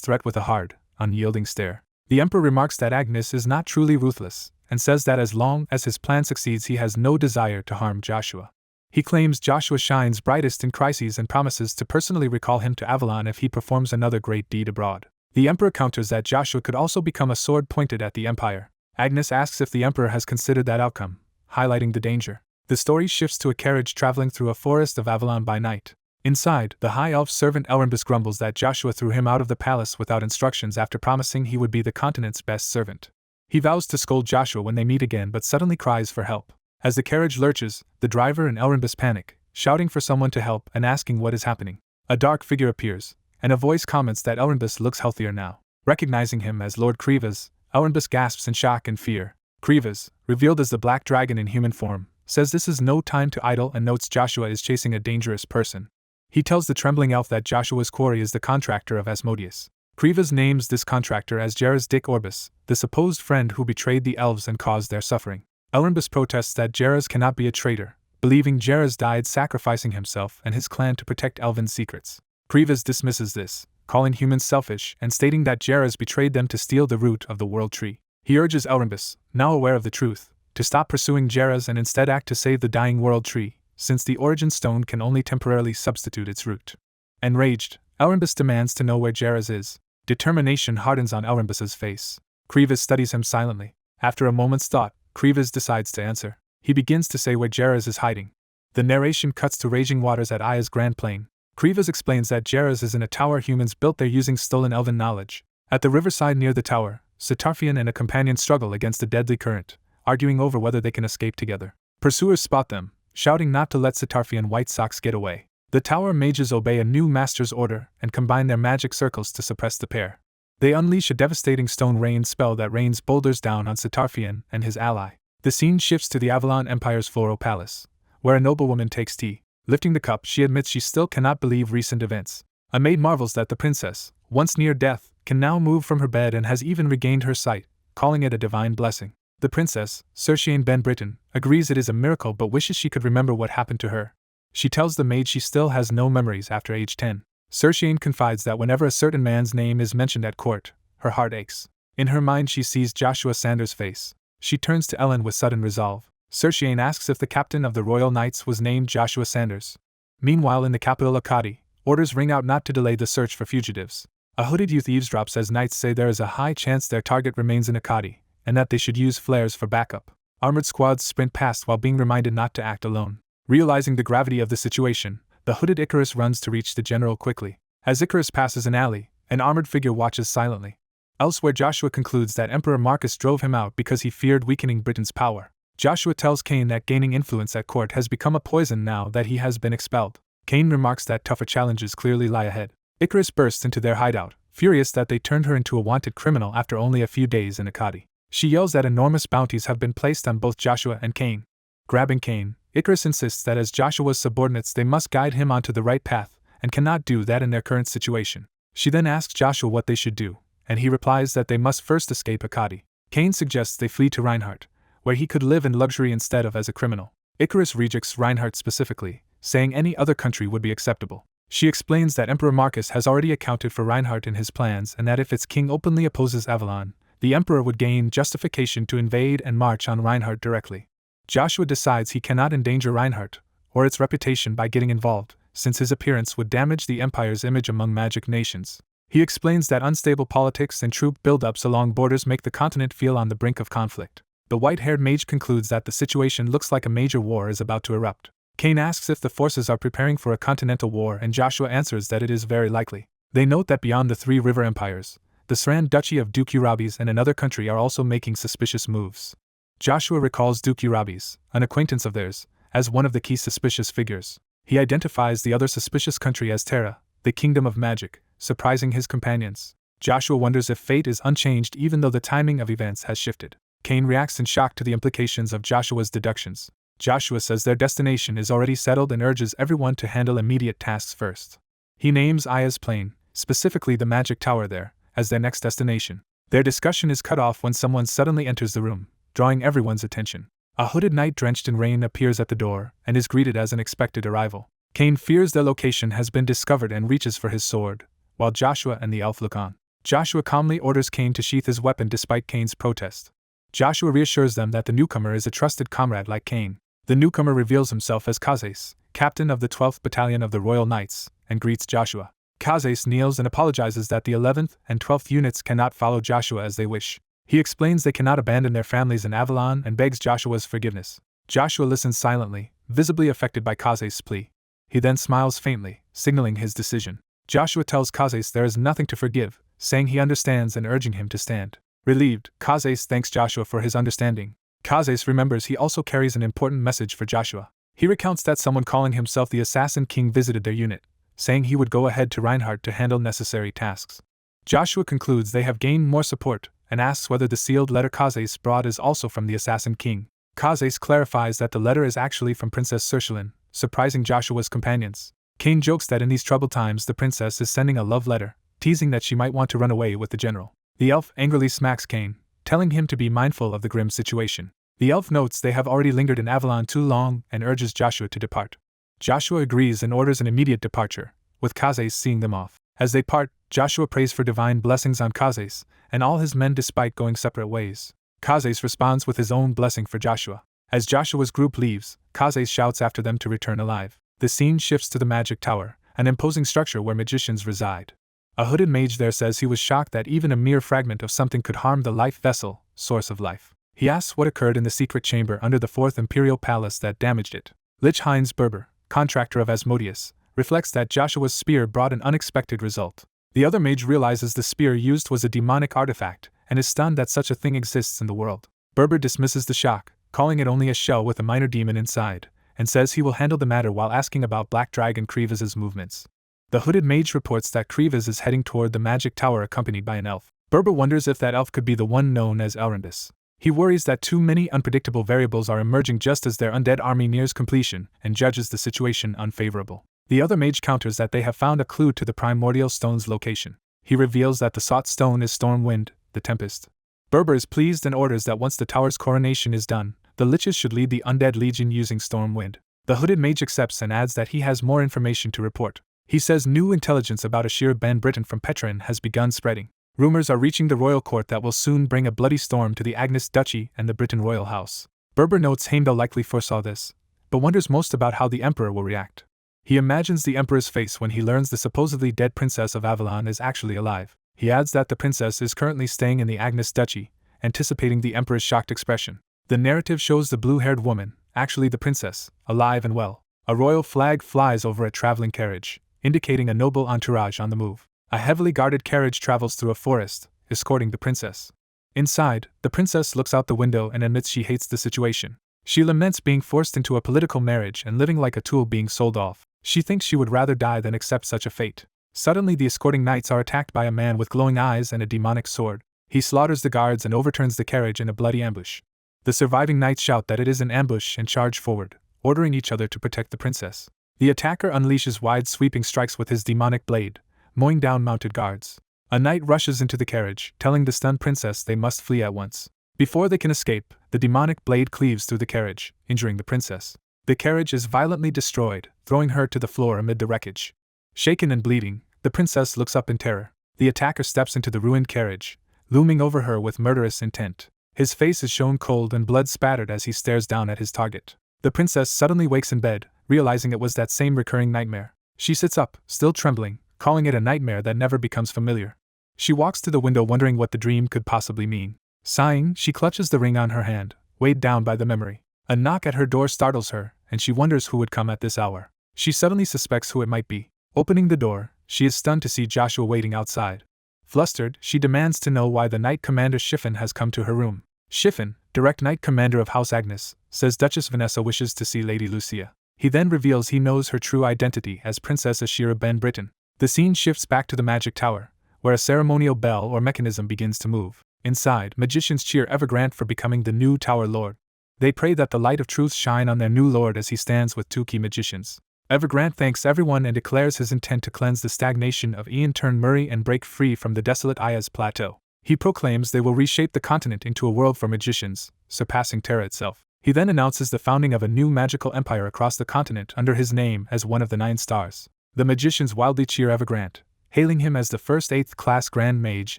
threat with a hard, unyielding stare. The Emperor remarks that Agnes is not truly ruthless, and says that as long as his plan succeeds he has no desire to harm Joshua. He claims Joshua shines brightest in crises and promises to personally recall him to Avalon if he performs another great deed abroad. The Emperor counters that Joshua could also become a sword pointed at the Empire. Agnes asks if the Emperor has considered that outcome, highlighting the danger. The story shifts to a carriage traveling through a forest of Avalon by night. Inside, the high elf servant Elrondis grumbles that Joshua threw him out of the palace without instructions after promising he would be the continent's best servant. He vows to scold Joshua when they meet again but suddenly cries for help. As the carriage lurches, the driver and Elrondis panic, shouting for someone to help and asking what is happening. A dark figure appears, and a voice comments that Elrondis looks healthier now. Recognizing him as Lord Krivas, Elrondis gasps in shock and fear. Krivas, revealed as the Black Dragon in human form, says this is no time to idle and notes Joshua is chasing a dangerous person. He tells the trembling elf that Joshua's quarry is the contractor of Asmodeus. Krivas names this contractor as Jairus Dick Orbis, the supposed friend who betrayed the elves and caused their suffering. Elrondis protests that Jairus cannot be a traitor, believing Jairus died sacrificing himself and his clan to protect elven secrets. Krivas dismisses this, calling humans selfish and stating that Jairus betrayed them to steal the root of the world tree. He urges Elrondis, now aware of the truth, to stop pursuing Jairus and instead act to save the dying world tree, since the origin stone can only temporarily substitute its root. Enraged, Elrondis demands to know where Jairus is. Determination hardens on Elrondis's face. Krivas studies him silently. After a moment's thought, Krivas decides to answer. He begins to say where Jairus is hiding. The narration cuts to raging waters at Aya's Grand Plain. Krivas explains that Jairus is in a tower humans built there using stolen elven knowledge. At the riverside near the tower, Sitarfian and a companion struggle against a deadly current, arguing over whether they can escape together. Pursuers spot them, shouting not to let Sitarfian White Sox get away. The tower mages obey a new master's order and combine their magic circles to suppress the pair. They unleash a devastating stone rain spell that rains boulders down on Sitarfian and his ally. The scene shifts to the Avalon Empire's Floral Palace, where a noblewoman takes tea. Lifting the cup, she admits she still cannot believe recent events. A maid marvels that the princess, once near death, can now move from her bed and has even regained her sight, calling it a divine blessing. The princess, Circeane Ben Britain, agrees it is a miracle but wishes she could remember what happened to her. She tells the maid she still has no memories after age 10. Circeane confides that whenever a certain man's name is mentioned at court, her heart aches. In her mind she sees Joshua Sanders' face. She turns to Ellen with sudden resolve. Circeane asks if the captain of the Royal Knights was named Joshua Sanders. Meanwhile in the capital Akkadi, orders ring out not to delay the search for fugitives. A hooded youth eavesdrops as knights say there is a high chance their target remains in Akkadi, and that they should use flares for backup. Armored squads sprint past while being reminded not to act alone. Realizing the gravity of the situation, the hooded Icarus runs to reach the general quickly. As Icarus passes an alley, an armored figure watches silently. Elsewhere Joshua concludes that Emperor Marcus drove him out because he feared weakening Britain's power. Joshua tells Cain that gaining influence at court has become a poison now that he has been expelled. Cain remarks that tougher challenges clearly lie ahead. Icarus bursts into their hideout, furious that they turned her into a wanted criminal after only a few days in Akkadi. She yells that enormous bounties have been placed on both Joshua and Cain. Grabbing Cain, Icarus insists that as Joshua's subordinates they must guide him onto the right path, and cannot do that in their current situation. She then asks Joshua what they should do, and he replies that they must first escape Akkadi. Cain suggests they flee to Reinhardt, where he could live in luxury instead of as a criminal. Icarus rejects Reinhardt specifically, saying any other country would be acceptable. She explains that Emperor Marcus has already accounted for Reinhardt in his plans and that if its king openly opposes Avalon, the emperor would gain justification to invade and march on Reinhardt directly. Joshua decides he cannot endanger Reinhardt, or its reputation by getting involved, since his appearance would damage the empire's image among magic nations. He explains that unstable politics and troop buildups along borders make the continent feel on the brink of conflict. The white-haired mage concludes that the situation looks like a major war is about to erupt. Cain asks if the forces are preparing for a continental war and Joshua answers that it is very likely. They note that beyond the three river empires, The Sran Duchy of Duke Urabis and another country are also making suspicious moves. Joshua recalls Duke Urabis, an acquaintance of theirs, as one of the key suspicious figures. He identifies the other suspicious country as Terra, the Kingdom of Magic, surprising his companions. Joshua wonders if fate is unchanged even though the timing of events has shifted. Cain reacts in shock to the implications of Joshua's deductions. Joshua says their destination is already settled and urges everyone to handle immediate tasks first. He names Aya's Plain, specifically the magic tower there, as their next destination. Their discussion is cut off when someone suddenly enters the room, drawing everyone's attention. A hooded knight drenched in rain appears at the door and is greeted as an expected arrival. Cain fears their location has been discovered and reaches for his sword, while Joshua and the elf look on. Joshua calmly orders Cain to sheath his weapon despite Cain's protest. Joshua reassures them that the newcomer is a trusted comrade like Cain. The newcomer reveals himself as Kazes, captain of the 12th Battalion of the Royal Knights, and greets Joshua. Kazes kneels and apologizes that the 11th and 12th units cannot follow Joshua as they wish. He explains they cannot abandon their families in Avalon and begs Joshua's forgiveness. Joshua listens silently, visibly affected by Kazes' plea. He then smiles faintly, signaling his decision. Joshua tells Kazes there is nothing to forgive, saying he understands and urging him to stand. Relieved, Kazes thanks Joshua for his understanding. Kazes remembers he also carries an important message for Joshua. He recounts that someone calling himself the Assassin King visited their unit, saying he would go ahead to Reinhardt to handle necessary tasks. Joshua concludes they have gained more support, and asks whether the sealed letter Kazes brought is also from the Assassin King. Kazes clarifies that the letter is actually from Princess Surshilin, surprising Joshua's companions. Cain jokes that in these troubled times the princess is sending a love letter, teasing that she might want to run away with the general. The elf angrily smacks Cain, telling him to be mindful of the grim situation. The elf notes they have already lingered in Avalon too long and urges Joshua to depart. Joshua agrees and orders an immediate departure, with Kazes seeing them off. As they part, Joshua prays for divine blessings on Kazes and all his men despite going separate ways. Kazes responds with his own blessing for Joshua. As Joshua's group leaves, Kazes shouts after them to return alive. The scene shifts to the magic tower, an imposing structure where magicians reside. A hooded mage there says he was shocked that even a mere fragment of something could harm the life vessel, source of life. He asks what occurred in the secret chamber under the 4th Imperial Palace that damaged it. Lich Heinz Berber, contractor of Asmodeus, reflects that Joshua's spear brought an unexpected result. The other mage realizes the spear used was a demonic artifact, and is stunned that such a thing exists in the world. Berber dismisses the shock, calling it only a shell with a minor demon inside, and says he will handle the matter while asking about Black Dragon Krivas' movements. The hooded mage reports that Krivas is heading toward the magic tower accompanied by an elf. Berber wonders if that elf could be the one known as Elrondis. He worries that too many unpredictable variables are emerging just as their undead army nears completion, and judges the situation unfavorable. The other mage counters that they have found a clue to the primordial stone's location. He reveals that the sought stone is Stormwind, the Tempest. Berber is pleased and orders that once the tower's coronation is done, the Liches should lead the undead legion using Stormwind. The hooded mage accepts and adds that he has more information to report. He says new intelligence about Ashir Ben Britain from Petrin has begun spreading. Rumors are reaching the royal court that will soon bring a bloody storm to the Agnes Duchy and the Britain royal house. Berber notes Heimdall likely foresaw this, but wonders most about how the emperor will react. He imagines the emperor's face when he learns the supposedly dead princess of Avalon is actually alive. He adds that the princess is currently staying in the Agnes Duchy, anticipating the emperor's shocked expression. The narrative shows the blue-haired woman, actually the princess, alive and well. A royal flag flies over a traveling carriage, indicating a noble entourage on the move. A heavily guarded carriage travels through a forest, escorting the princess. Inside, the princess looks out the window and admits she hates the situation. She laments being forced into a political marriage and living like a tool being sold off. She thinks she would rather die than accept such a fate. Suddenly the escorting knights are attacked by a man with glowing eyes and a demonic sword. He slaughters the guards and overturns the carriage in a bloody ambush. The surviving knights shout that it is an ambush and charge forward, ordering each other to protect the princess. The attacker unleashes wide sweeping strikes with his demonic blade, mowing down mounted guards. A knight rushes into the carriage, telling the stunned princess they must flee at once. Before they can escape, the demonic blade cleaves through the carriage, injuring the princess. The carriage is violently destroyed, throwing her to the floor amid the wreckage. Shaken and bleeding, the princess looks up in terror. The attacker steps into the ruined carriage, looming over her with murderous intent. His face is shown cold and blood-spattered as he stares down at his target. The princess suddenly wakes in bed, realizing it was that same recurring nightmare. She sits up, still trembling, calling it a nightmare that never becomes familiar. She walks to the window wondering what the dream could possibly mean. Sighing, she clutches the ring on her hand, weighed down by the memory. A knock at her door startles her, and she wonders who would come at this hour. She suddenly suspects who it might be. Opening the door, she is stunned to see Joshua waiting outside. Flustered, she demands to know why the Knight Commander Shiffin has come to her room. Shiffin, direct Knight Commander of House Agnes, says Duchess Vanessa wishes to see Lady Lucia. He then reveals he knows her true identity as Princess Ashira Ben Britain. The scene shifts back to the Magic Tower, where a ceremonial bell or mechanism begins to move. Inside, magicians cheer Evergrande for becoming the new Tower Lord. They pray that the light of truth shine on their new lord as he stands with two key magicians. Evergrande thanks everyone and declares his intent to cleanse the stagnation of Ian Turn Murray and break free from the desolate Ayaz Plateau. He proclaims they will reshape the continent into a world for magicians, surpassing Terra itself. He then announces the founding of a new magical empire across the continent under his name as one of the 9 stars. The magicians wildly cheer Evergrande, hailing him as the first 8th class Grand Mage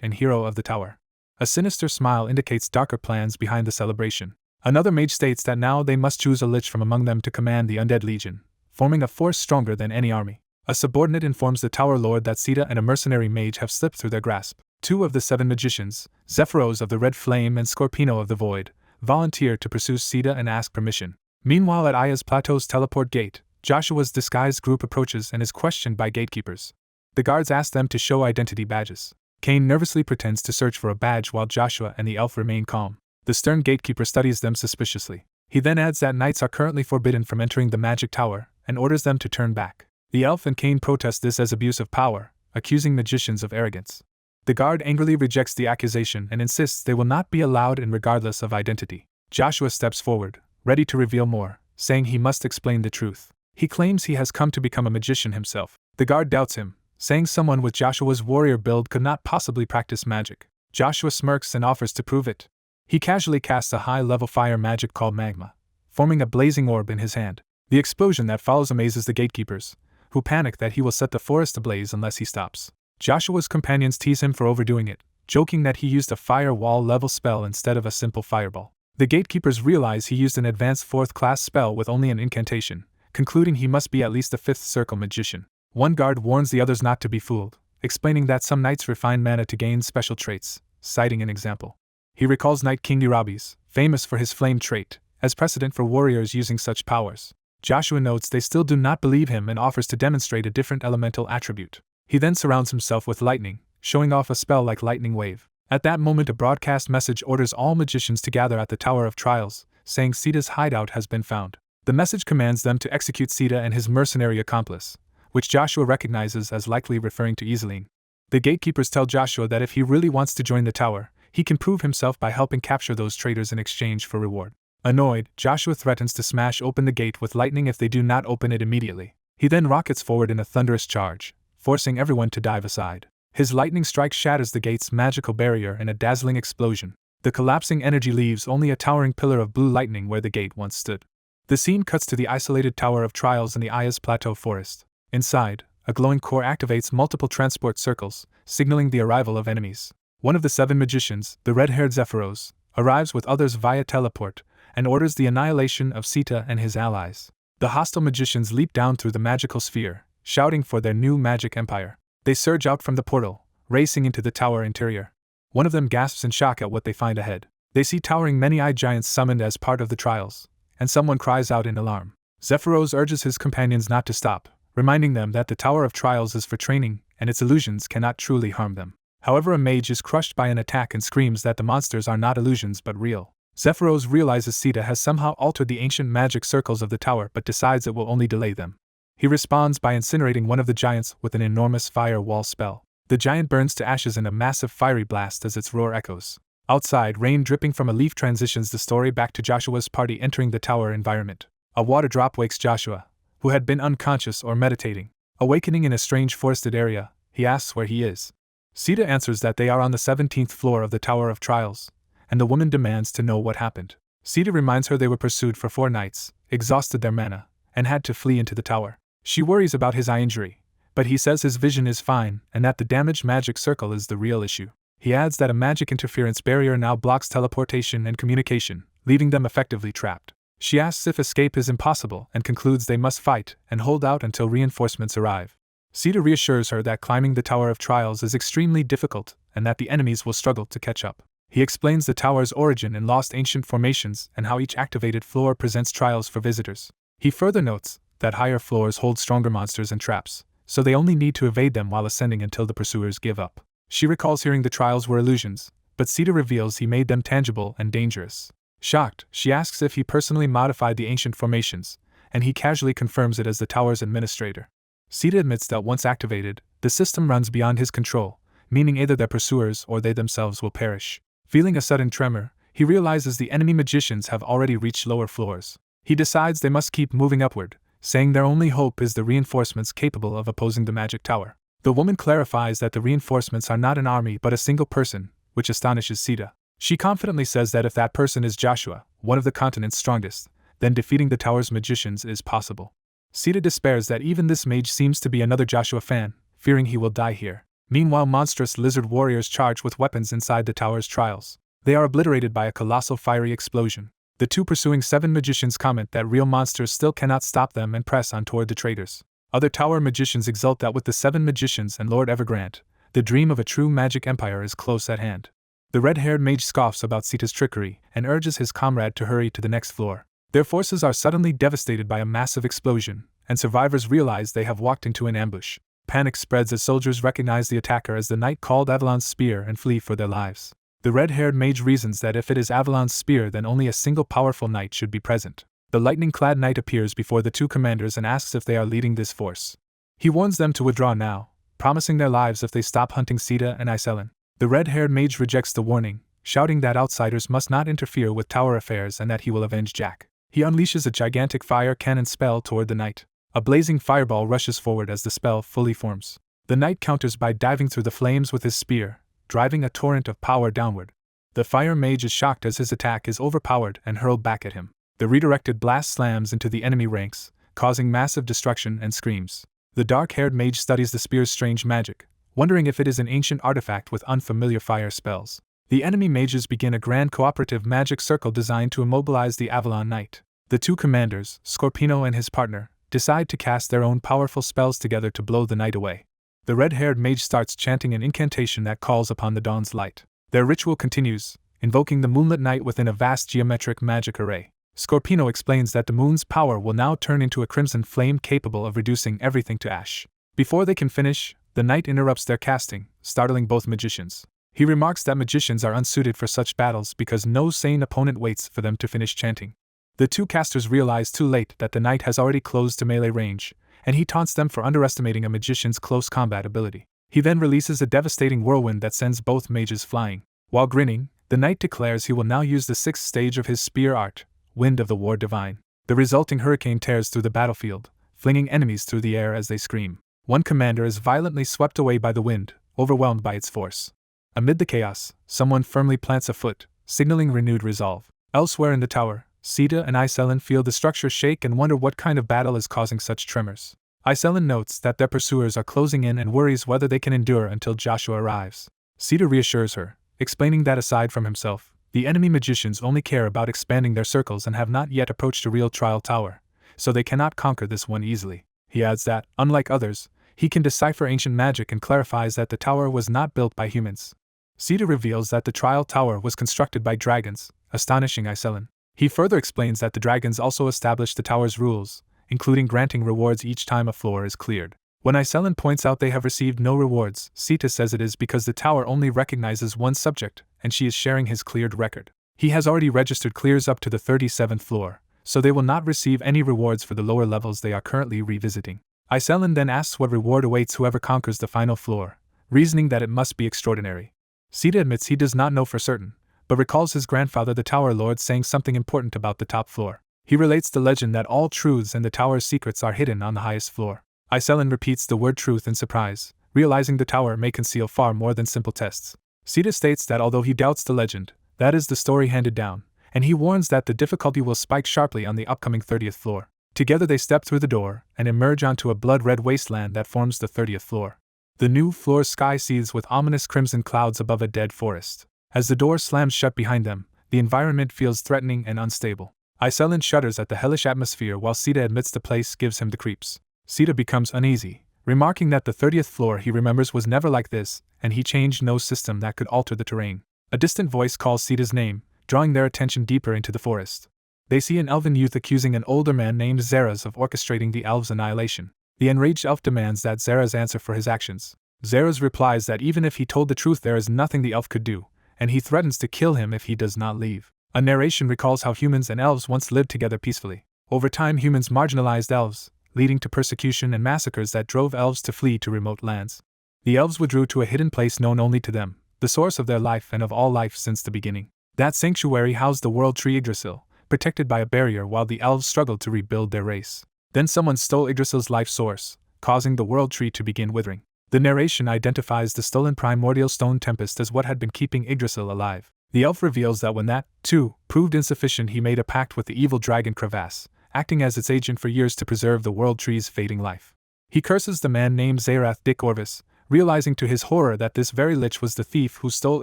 and hero of the tower. A sinister smile indicates darker plans behind the celebration. Another mage states that now they must choose a lich from among them to command the Undead Legion, forming a force stronger than any army. A subordinate informs the Tower Lord that Sita and a mercenary mage have slipped through their grasp. 2 of the 7 magicians, Zephyros of the Red Flame and Scorpino of the Void, volunteer to pursue Sita and ask permission. Meanwhile at Ayaz Plateau's teleport gate, Joshua's disguised group approaches and is questioned by gatekeepers. The guards ask them to show identity badges. Cain nervously pretends to search for a badge while Joshua and the elf remain calm. The stern gatekeeper studies them suspiciously. He then adds that knights are currently forbidden from entering the Magic Tower, and orders them to turn back. The elf and Cain protest this as abuse of power, accusing magicians of arrogance. The guard angrily rejects the accusation and insists they will not be allowed in regardless of identity. Joshua steps forward, ready to reveal more, saying he must explain the truth. He claims he has come to become a magician himself. The guard doubts him, saying someone with Joshua's warrior build could not possibly practice magic. Joshua smirks and offers to prove it. He casually casts a high-level fire magic called magma, forming a blazing orb in his hand. The explosion that follows amazes the gatekeepers, who panic that he will set the forest ablaze unless he stops. Joshua's companions tease him for overdoing it, joking that he used a firewall-level spell instead of a simple fireball. The gatekeepers realize he used an advanced 4th-class spell with only an incantation, concluding he must be at least a 5th circle magician. One guard warns the others not to be fooled, explaining that some knights refine mana to gain special traits, citing an example. He recalls Knight King Nirabis, famous for his flame trait, as precedent for warriors using such powers. Joshua notes they still do not believe him and offers to demonstrate a different elemental attribute. He then surrounds himself with lightning, showing off a spell like Lightning Wave. At that moment a broadcast message orders all magicians to gather at the Tower of Trials, saying Sita's hideout has been found. The message commands them to execute Sita and his mercenary accomplice, which Joshua recognizes as likely referring to Iseline. The gatekeepers tell Joshua that if he really wants to join the tower, he can prove himself by helping capture those traitors in exchange for reward. Annoyed, Joshua threatens to smash open the gate with lightning if they do not open it immediately. He then rockets forward in a thunderous charge, forcing everyone to dive aside. His lightning strike shatters the gate's magical barrier in a dazzling explosion. The collapsing energy leaves only a towering pillar of blue lightning where the gate once stood. The scene cuts to the isolated Tower of Trials in the Ayaz Plateau forest. Inside, a glowing core activates multiple transport circles, signaling the arrival of enemies. One of the 7 magicians, the red-haired Zephyros, arrives with others via teleport, and orders the annihilation of Sita and his allies. The hostile magicians leap down through the magical sphere, shouting for their new magic empire. They surge out from the portal, racing into the tower interior. One of them gasps in shock at what they find ahead. They see towering many-eyed giants summoned as part of the trials, and someone cries out in alarm. Zephyros urges his companions not to stop, reminding them that the Tower of Trials is for training, and its illusions cannot truly harm them. However, a mage is crushed by an attack and screams that the monsters are not illusions but real. Zephyros realizes Sita has somehow altered the ancient magic circles of the tower but decides it will only delay them. He responds by incinerating one of the giants with an enormous fire wall spell. The giant burns to ashes in a massive fiery blast as its roar echoes. Outside, rain dripping from a leaf transitions the story back to Joshua's party entering the tower environment. A water drop wakes Joshua, who had been unconscious or meditating. Awakening in a strange forested area, he asks where he is. Sita answers that they are on the 17th floor of the Tower of Trials, and the woman demands to know what happened. Sita reminds her they were pursued for 4 nights, exhausted their mana, and had to flee into the tower. She worries about his eye injury, but he says his vision is fine and that the damaged magic circle is the real issue. He adds that a magic interference barrier now blocks teleportation and communication, leaving them effectively trapped. She asks if escape is impossible and concludes they must fight and hold out until reinforcements arrive. Sita reassures her that climbing the Tower of Trials is extremely difficult and that the enemies will struggle to catch up. He explains the tower's origin in lost ancient formations and how each activated floor presents trials for visitors. He further notes that higher floors hold stronger monsters and traps, so they only need to evade them while ascending until the pursuers give up. She recalls hearing the trials were illusions, but Sita reveals he made them tangible and dangerous. Shocked, she asks if he personally modified the ancient formations, and he casually confirms it as the tower's administrator. Sita admits that once activated, the system runs beyond his control, meaning either their pursuers or they themselves will perish. Feeling a sudden tremor, he realizes the enemy magicians have already reached lower floors. He decides they must keep moving upward, saying their only hope is the reinforcements capable of opposing the magic tower. The woman clarifies that the reinforcements are not an army but a single person, which astonishes Sita. She confidently says that if that person is Joshua, one of the continent's strongest, then defeating the tower's magicians is possible. Sita despairs that even this mage seems to be another Joshua fan, fearing he will die here. Meanwhile, monstrous lizard warriors charge with weapons inside the tower's trials. They are obliterated by a colossal fiery explosion. The two pursuing 7 magicians comment that real monsters still cannot stop them and press on toward the traitors. Other tower magicians exult that with the 7 magicians and Lord Evergrande, the dream of a true magic empire is close at hand. The red-haired mage scoffs about Sita's trickery and urges his comrade to hurry to the next floor. Their forces are suddenly devastated by a massive explosion, and survivors realize they have walked into an ambush. Panic spreads as soldiers recognize the attacker as the knight called Avalon's spear and flee for their lives. The red-haired mage reasons that if it is Avalon's spear, then only a single powerful knight should be present. The lightning-clad knight appears before the two commanders and asks if they are leading this force. He warns them to withdraw now, promising their lives if they stop hunting Sita and Iselin. The red-haired mage rejects the warning, shouting that outsiders must not interfere with tower affairs and that he will avenge Jack. He unleashes a gigantic fire cannon spell toward the knight. A blazing fireball rushes forward as the spell fully forms. The knight counters by diving through the flames with his spear, driving a torrent of power downward. The fire mage is shocked as his attack is overpowered and hurled back at him. The redirected blast slams into the enemy ranks, causing massive destruction and screams. The dark-haired mage studies the spear's strange magic, wondering if it is an ancient artifact with unfamiliar fire spells. The enemy mages begin a grand cooperative magic circle designed to immobilize the Avalon Knight. The two commanders, Scorpino and his partner, decide to cast their own powerful spells together to blow the knight away. The red-haired mage starts chanting an incantation that calls upon the dawn's light. Their ritual continues, invoking the moonlit night within a vast geometric magic array. Scorpino explains that the moon's power will now turn into a crimson flame capable of reducing everything to ash. Before they can finish, the knight interrupts their casting, startling both magicians. He remarks that magicians are unsuited for such battles because no sane opponent waits for them to finish chanting. The two casters realize too late that the knight has already closed to melee range, and he taunts them for underestimating a magician's close combat ability. He then releases a devastating whirlwind that sends both mages flying. While grinning, the knight declares he will now use the 6th stage of his spear art, Wind of the War Divine. The resulting hurricane tears through the battlefield, flinging enemies through the air as they scream. One commander is violently swept away by the wind, overwhelmed by its force. Amid the chaos, someone firmly plants a foot, signaling renewed resolve. Elsewhere in the tower, Sita and Iselin feel the structure shake and wonder what kind of battle is causing such tremors. Iselin notes that their pursuers are closing in and worries whether they can endure until Joshua arrives. Sita reassures her, explaining that aside from himself, the enemy magicians only care about expanding their circles and have not yet approached a real trial tower, so they cannot conquer this one easily. He adds that, unlike others, he can decipher ancient magic and clarifies that the tower was not built by humans. Sita reveals that the trial tower was constructed by dragons, astonishing Iselin. He further explains that the dragons also established the tower's rules, including granting rewards each time a floor is cleared. When Iselin points out they have received no rewards, Sita says it is because the tower only recognizes one subject, and she is sharing his cleared record. He has already registered clears up to the 37th floor, so they will not receive any rewards for the lower levels they are currently revisiting. Iselin then asks what reward awaits whoever conquers the final floor, reasoning that it must be extraordinary. Sita admits he does not know for certain, but recalls his grandfather the Tower Lord saying something important about the top floor. He relates the legend that all truths and the tower's secrets are hidden on the highest floor. Iselin repeats the word truth in surprise, realizing the tower may conceal far more than simple tests. Sita states that although he doubts the legend, that is the story handed down, and he warns that the difficulty will spike sharply on the upcoming 30th floor. Together they step through the door and emerge onto a blood-red wasteland that forms the 30th floor. The new floor's sky seethes with ominous crimson clouds above a dead forest. As the door slams shut behind them, the environment feels threatening and unstable. Iselin shudders at the hellish atmosphere while Sita admits the place gives him the creeps. Sita becomes uneasy, remarking that the 30th floor he remembers was never like this, and he changed no system that could alter the terrain. A distant voice calls Sita's name, drawing their attention deeper into the forest. They see an elven youth accusing an older man named Zeras of orchestrating the elves' annihilation. The enraged elf demands that Zeras answer for his actions. Zeros replies that even if he told the truth there is nothing the elf could do, and he threatens to kill him if he does not leave. A narration recalls how humans and elves once lived together peacefully. Over time, humans marginalized elves, leading to persecution and massacres that drove elves to flee to remote lands. The elves withdrew to a hidden place known only to them, the source of their life and of all life since the beginning. That sanctuary housed the world tree Yggdrasil, protected by a barrier while the elves struggled to rebuild their race. Then someone stole Yggdrasil's life source, causing the world tree to begin withering. The narration identifies the stolen primordial stone tempest as what had been keeping Yggdrasil alive. The elf reveals that when that, too, proved insufficient, he made a pact with the evil dragon Crevasse, acting as its agent for years to preserve the world tree's fading life. He curses the man named Zerath Dick Orvis, realizing to his horror that this very lich was the thief who stole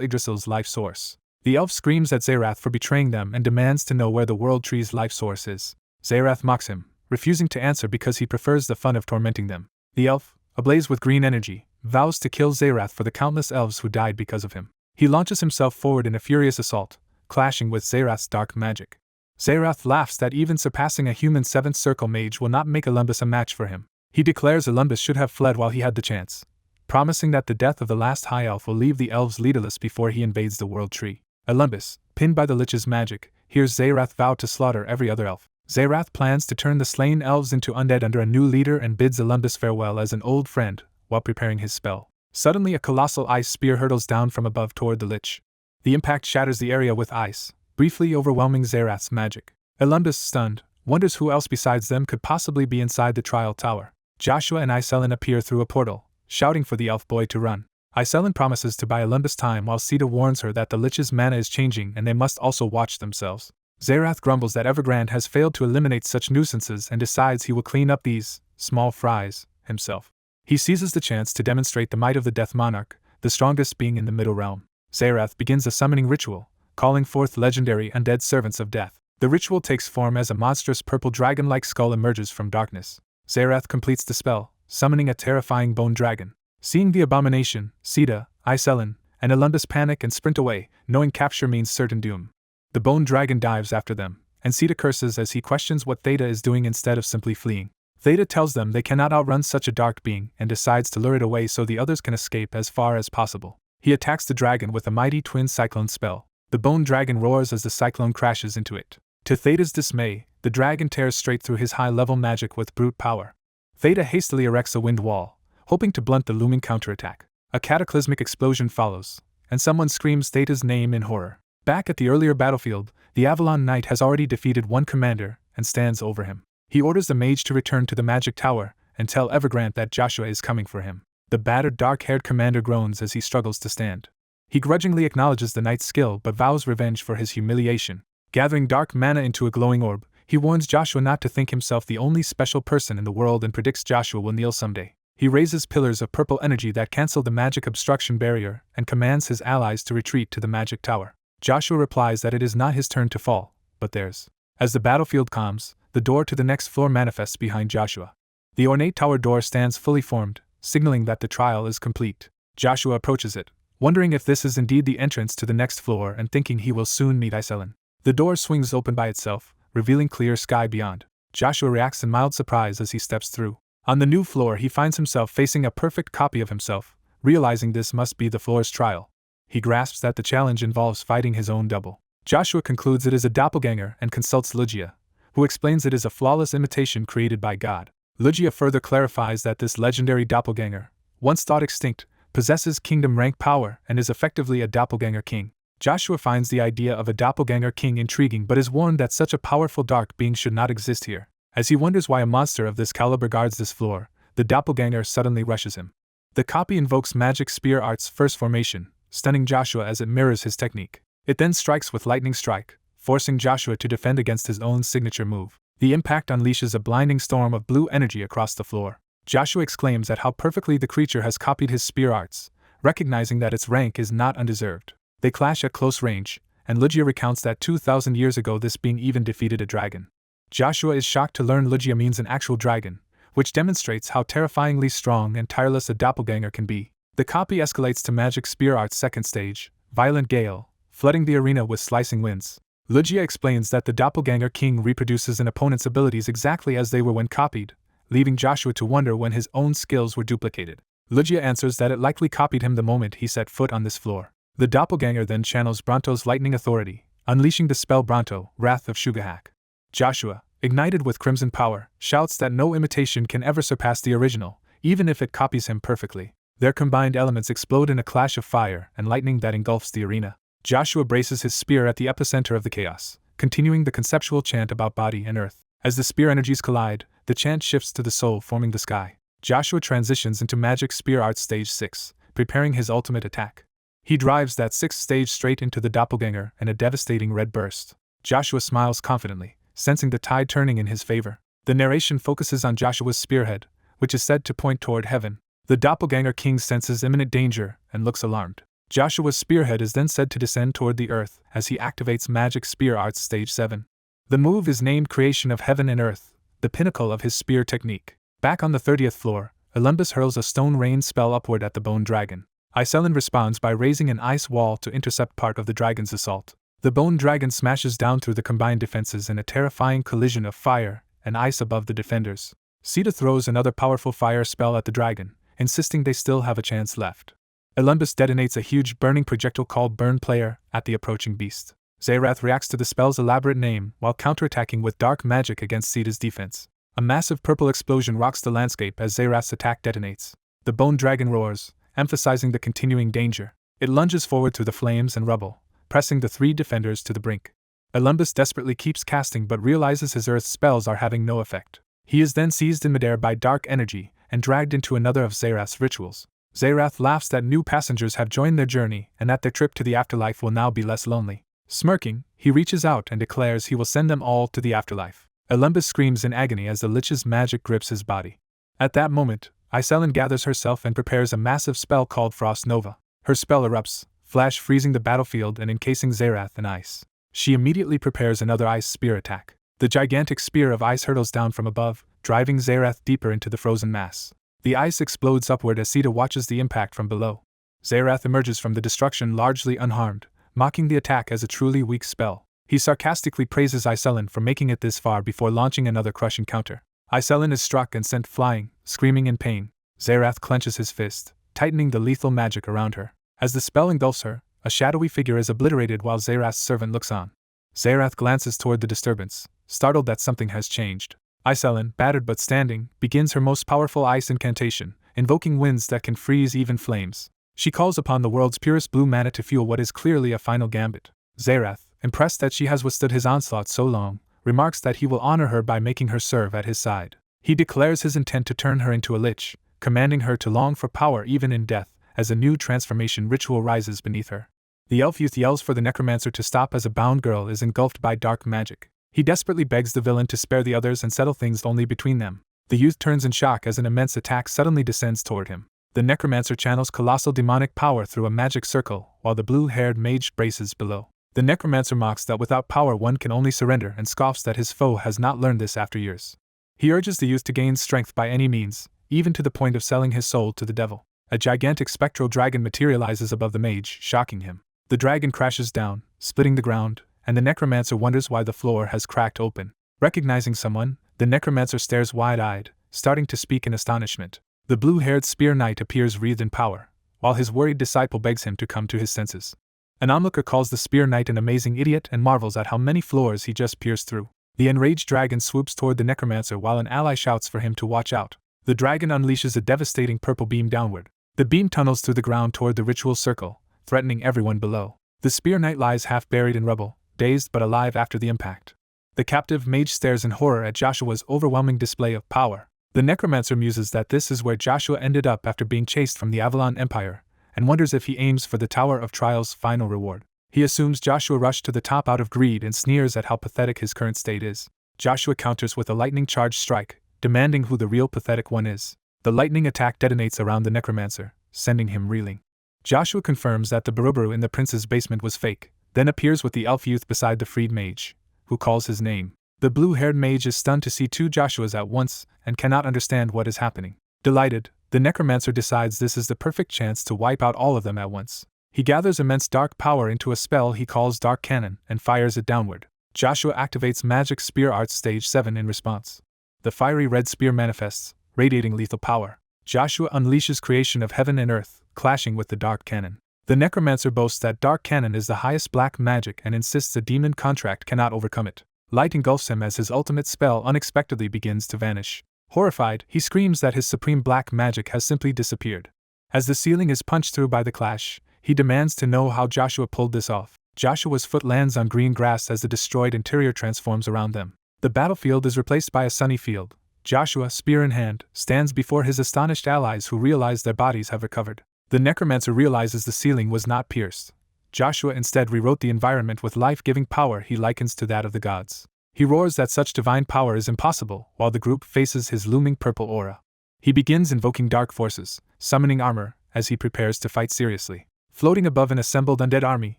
Yggdrasil's life source. The elf screams at Zerath for betraying them and demands to know where the world tree's life source is. Zerath mocks him, refusing to answer because he prefers the fun of tormenting them. The elf, ablaze with green energy, vows to kill Zerath for the countless elves who died because of him. He launches himself forward in a furious assault, clashing with Zerath's dark magic. Zerath laughs that even surpassing a human 7th circle mage will not make Olympus a match for him. He declares Olympus should have fled while he had the chance, promising that the death of the last high elf will leave the elves leaderless before he invades the world tree. Olympus, pinned by the lich's magic, hears Zerath vow to slaughter every other elf. Zerath plans to turn the slain elves into undead under a new leader and bids Olympus farewell as an old friend, while preparing his spell. Suddenly a colossal ice spear hurtles down from above toward the lich. The impact shatters the area with ice, briefly overwhelming Zerath's magic. Olympus, stunned, wonders who else besides them could possibly be inside the trial tower. Joshua and Iselin appear through a portal, shouting for the elf boy to run. Iselin promises to buy Olympus time while Sita warns her that the lich's mana is changing and they must also watch themselves. Zerath grumbles that Evergrande has failed to eliminate such nuisances and decides he will clean up these small fries himself. He seizes the chance to demonstrate the might of the Death Monarch, the strongest being in the Middle Realm. Zerath begins a summoning ritual, calling forth legendary undead servants of death. The ritual takes form as a monstrous purple dragon-like skull emerges from darkness. Zerath completes the spell, summoning a terrifying bone dragon. Seeing the abomination, Sita, Iselin, and Olympus panic and sprint away, knowing capture means certain doom. The bone dragon dives after them, and Sita curses as he questions what Theta is doing instead of simply fleeing. Theta tells them they cannot outrun such a dark being and decides to lure it away so the others can escape as far as possible. He attacks the dragon with a mighty twin cyclone spell. The bone dragon roars as the cyclone crashes into it. To Theta's dismay, the dragon tears straight through his high-level magic with brute power. Theta hastily erects a wind wall, hoping to blunt the looming counterattack. A cataclysmic explosion follows, and someone screams Theta's name in horror. Back at the earlier battlefield, the Avalon Knight has already defeated one commander and stands over him. He orders the mage to return to the magic tower and tell Evergrande that Joshua is coming for him. The battered dark-haired commander groans as he struggles to stand. He grudgingly acknowledges the knight's skill but vows revenge for his humiliation. Gathering dark mana into a glowing orb, he warns Joshua not to think himself the only special person in the world and predicts Joshua will kneel someday. He raises pillars of purple energy that cancel the magic obstruction barrier and commands his allies to retreat to the magic tower. Joshua replies that it is not his turn to fall, but theirs. As the battlefield calms, the door to the next floor manifests behind Joshua. The ornate tower door stands fully formed, signaling that the trial is complete. Joshua approaches it, wondering if this is indeed the entrance to the next floor and thinking he will soon meet Iselin. The door swings open by itself, revealing clear sky beyond. Joshua reacts in mild surprise as he steps through. On the new floor he finds himself facing a perfect copy of himself, realizing this must be the floor's trial. He grasps that the challenge involves fighting his own double. Joshua concludes it is a doppelganger and consults Lucia, who explains it is a flawless imitation created by God. Lucia further clarifies that this legendary doppelganger, once thought extinct, possesses kingdom-rank power and is effectively a doppelganger king. Joshua finds the idea of a doppelganger king intriguing but is warned that such a powerful dark being should not exist here. As he wonders why a monster of this caliber guards this floor, the doppelganger suddenly rushes him. The copy invokes magic spear art's first formation, stunning Joshua as it mirrors his technique. It then strikes with lightning strike, forcing Joshua to defend against his own signature move. The impact unleashes a blinding storm of blue energy across the floor. Joshua exclaims at how perfectly the creature has copied his spear arts, recognizing that its rank is not undeserved. They clash at close range, and Lucia recounts that 2,000 years ago this being even defeated a dragon. Joshua is shocked to learn Lucia means an actual dragon, which demonstrates how terrifyingly strong and tireless a doppelganger can be. The copy escalates to magic spear art's second stage, violent gale, flooding the arena with slicing winds. Lucia explains that the doppelganger king reproduces an opponent's abilities exactly as they were when copied, leaving Joshua to wonder when his own skills were duplicated. Lucia answers that it likely copied him the moment he set foot on this floor. The doppelganger then channels Bronto's lightning authority, unleashing the spell Bronto, Wrath of Shugahak. Joshua, ignited with crimson power, shouts that no imitation can ever surpass the original, even if it copies him perfectly. Their combined elements explode in a clash of fire and lightning that engulfs the arena. Joshua braces his spear at the epicenter of the chaos, continuing the conceptual chant about body and earth. As the spear energies collide, the chant shifts to the soul forming the sky. Joshua transitions into Magic Spear Art Stage 6, preparing his ultimate attack. He drives that 6th stage straight into the doppelganger in a devastating red burst. Joshua smiles confidently, sensing the tide turning in his favor. The narration focuses on Joshua's spearhead, which is said to point toward heaven. The doppelganger king senses imminent danger and looks alarmed. Joshua's spearhead is then said to descend toward the earth as he activates Magic Spear Arts Stage 7. The move is named Creation of Heaven and Earth, the pinnacle of his spear technique. Back on the 30th floor, Olympus hurls a stone rain spell upward at the bone dragon. Iselin responds by raising an ice wall to intercept part of the dragon's assault. The bone dragon smashes down through the combined defenses in a terrifying collision of fire and ice above the defenders. Sita throws another powerful fire spell at the dragon, insisting they still have a chance left. Olympus detonates a huge burning projectile called Burn Player at the approaching beast. Zerath reacts to the spell's elaborate name while counterattacking with dark magic against Sita's defense. A massive purple explosion rocks the landscape as Zerath's attack detonates. The bone dragon roars, emphasizing the continuing danger. It lunges forward through the flames and rubble, pressing the 3 defenders to the brink. Olympus desperately keeps casting but realizes his earth spells are having no effect. He is then seized in midair by dark energy and dragged into another of Zerath's rituals. Zerath laughs that new passengers have joined their journey and that their trip to the afterlife will now be less lonely. Smirking, he reaches out and declares he will send them all to the afterlife. Olympus screams in agony as the lich's magic grips his body. At that moment, Iselin gathers herself and prepares a massive spell called Frost Nova. Her spell erupts, flash freezing the battlefield and encasing Zerath in ice. She immediately prepares another ice spear attack. The gigantic spear of ice hurtles down from above, driving Zerath deeper into the frozen mass. The ice explodes upward as Sita watches the impact from below. Zerath emerges from the destruction largely unharmed, mocking the attack as a truly weak spell. He sarcastically praises Iselin for making it this far before launching another crushing counter. Iselin is struck and sent flying, screaming in pain. Zerath clenches his fist, tightening the lethal magic around her. As the spell engulfs her, a shadowy figure is obliterated while Zerath's servant looks on. Zerath glances toward the disturbance, startled that something has changed. Iselin, battered but standing, begins her most powerful ice incantation, invoking winds that can freeze even flames. She calls upon the world's purest blue mana to fuel what is clearly a final gambit. Zerath, impressed that she has withstood his onslaught so long, remarks that he will honor her by making her serve at his side. He declares his intent to turn her into a lich, commanding her to long for power even in death, as a new transformation ritual rises beneath her. The elf youth yells for the necromancer to stop as a bound girl is engulfed by dark magic. He desperately begs the villain to spare the others and settle things only between them. The youth turns in shock as an immense attack suddenly descends toward him. The necromancer channels colossal demonic power through a magic circle, while the blue-haired mage braces below. The necromancer mocks that without power one can only surrender and scoffs that his foe has not learned this after years. He urges the youth to gain strength by any means, even to the point of selling his soul to the devil. A gigantic spectral dragon materializes above the mage, shocking him. The dragon crashes down, splitting the ground, and the necromancer wonders why the floor has cracked open. Recognizing someone, the necromancer stares wide-eyed, starting to speak in astonishment. The blue-haired spear knight appears wreathed in power, while his worried disciple begs him to come to his senses. An onlooker calls the spear knight an amazing idiot and marvels at how many floors he just pierced through. The enraged dragon swoops toward the necromancer while an ally shouts for him to watch out. The dragon unleashes a devastating purple beam downward. The beam tunnels through the ground toward the ritual circle, threatening everyone below. The spear knight lies half buried in rubble, dazed but alive after the impact. The captive mage stares in horror at Joshua's overwhelming display of power. The necromancer muses that this is where Joshua ended up after being chased from the Avalon Empire, and wonders if he aims for the Tower of Trial's final reward. He assumes Joshua rushed to the top out of greed and sneers at how pathetic his current state is. Joshua counters with a lightning-charged strike, demanding who the real pathetic one is. The lightning attack detonates around the necromancer, sending him reeling. Joshua confirms that the Barubaru in the prince's basement was fake, then appears with the elf youth beside the freed mage, who calls his name. The blue-haired mage is stunned to see 2 Joshuas at once and cannot understand what is happening. Delighted, the necromancer decides this is the perfect chance to wipe out all of them at once. He gathers immense dark power into a spell he calls Dark Cannon and fires it downward. Joshua activates Magic Spear Arts Stage 7 in response. The fiery red spear manifests, radiating lethal power. Joshua unleashes creation of heaven and earth, clashing with the dark canon. The necromancer boasts that dark canon is the highest black magic and insists a demon contract cannot overcome it. Light engulfs him as his ultimate spell unexpectedly begins to vanish. Horrified, he screams that his supreme black magic has simply disappeared. As the ceiling is punched through by the clash, he demands to know how Joshua pulled this off. Joshua's foot lands on green grass as the destroyed interior transforms around them. The battlefield is replaced by a sunny field. Joshua, spear in hand, stands before his astonished allies who realize their bodies have recovered. The necromancer realizes the ceiling was not pierced. Joshua instead rewrote the environment with life-giving power he likens to that of the gods. He roars that such divine power is impossible, while the group faces his looming purple aura. He begins invoking dark forces, summoning armor, as he prepares to fight seriously. Floating above an assembled undead army,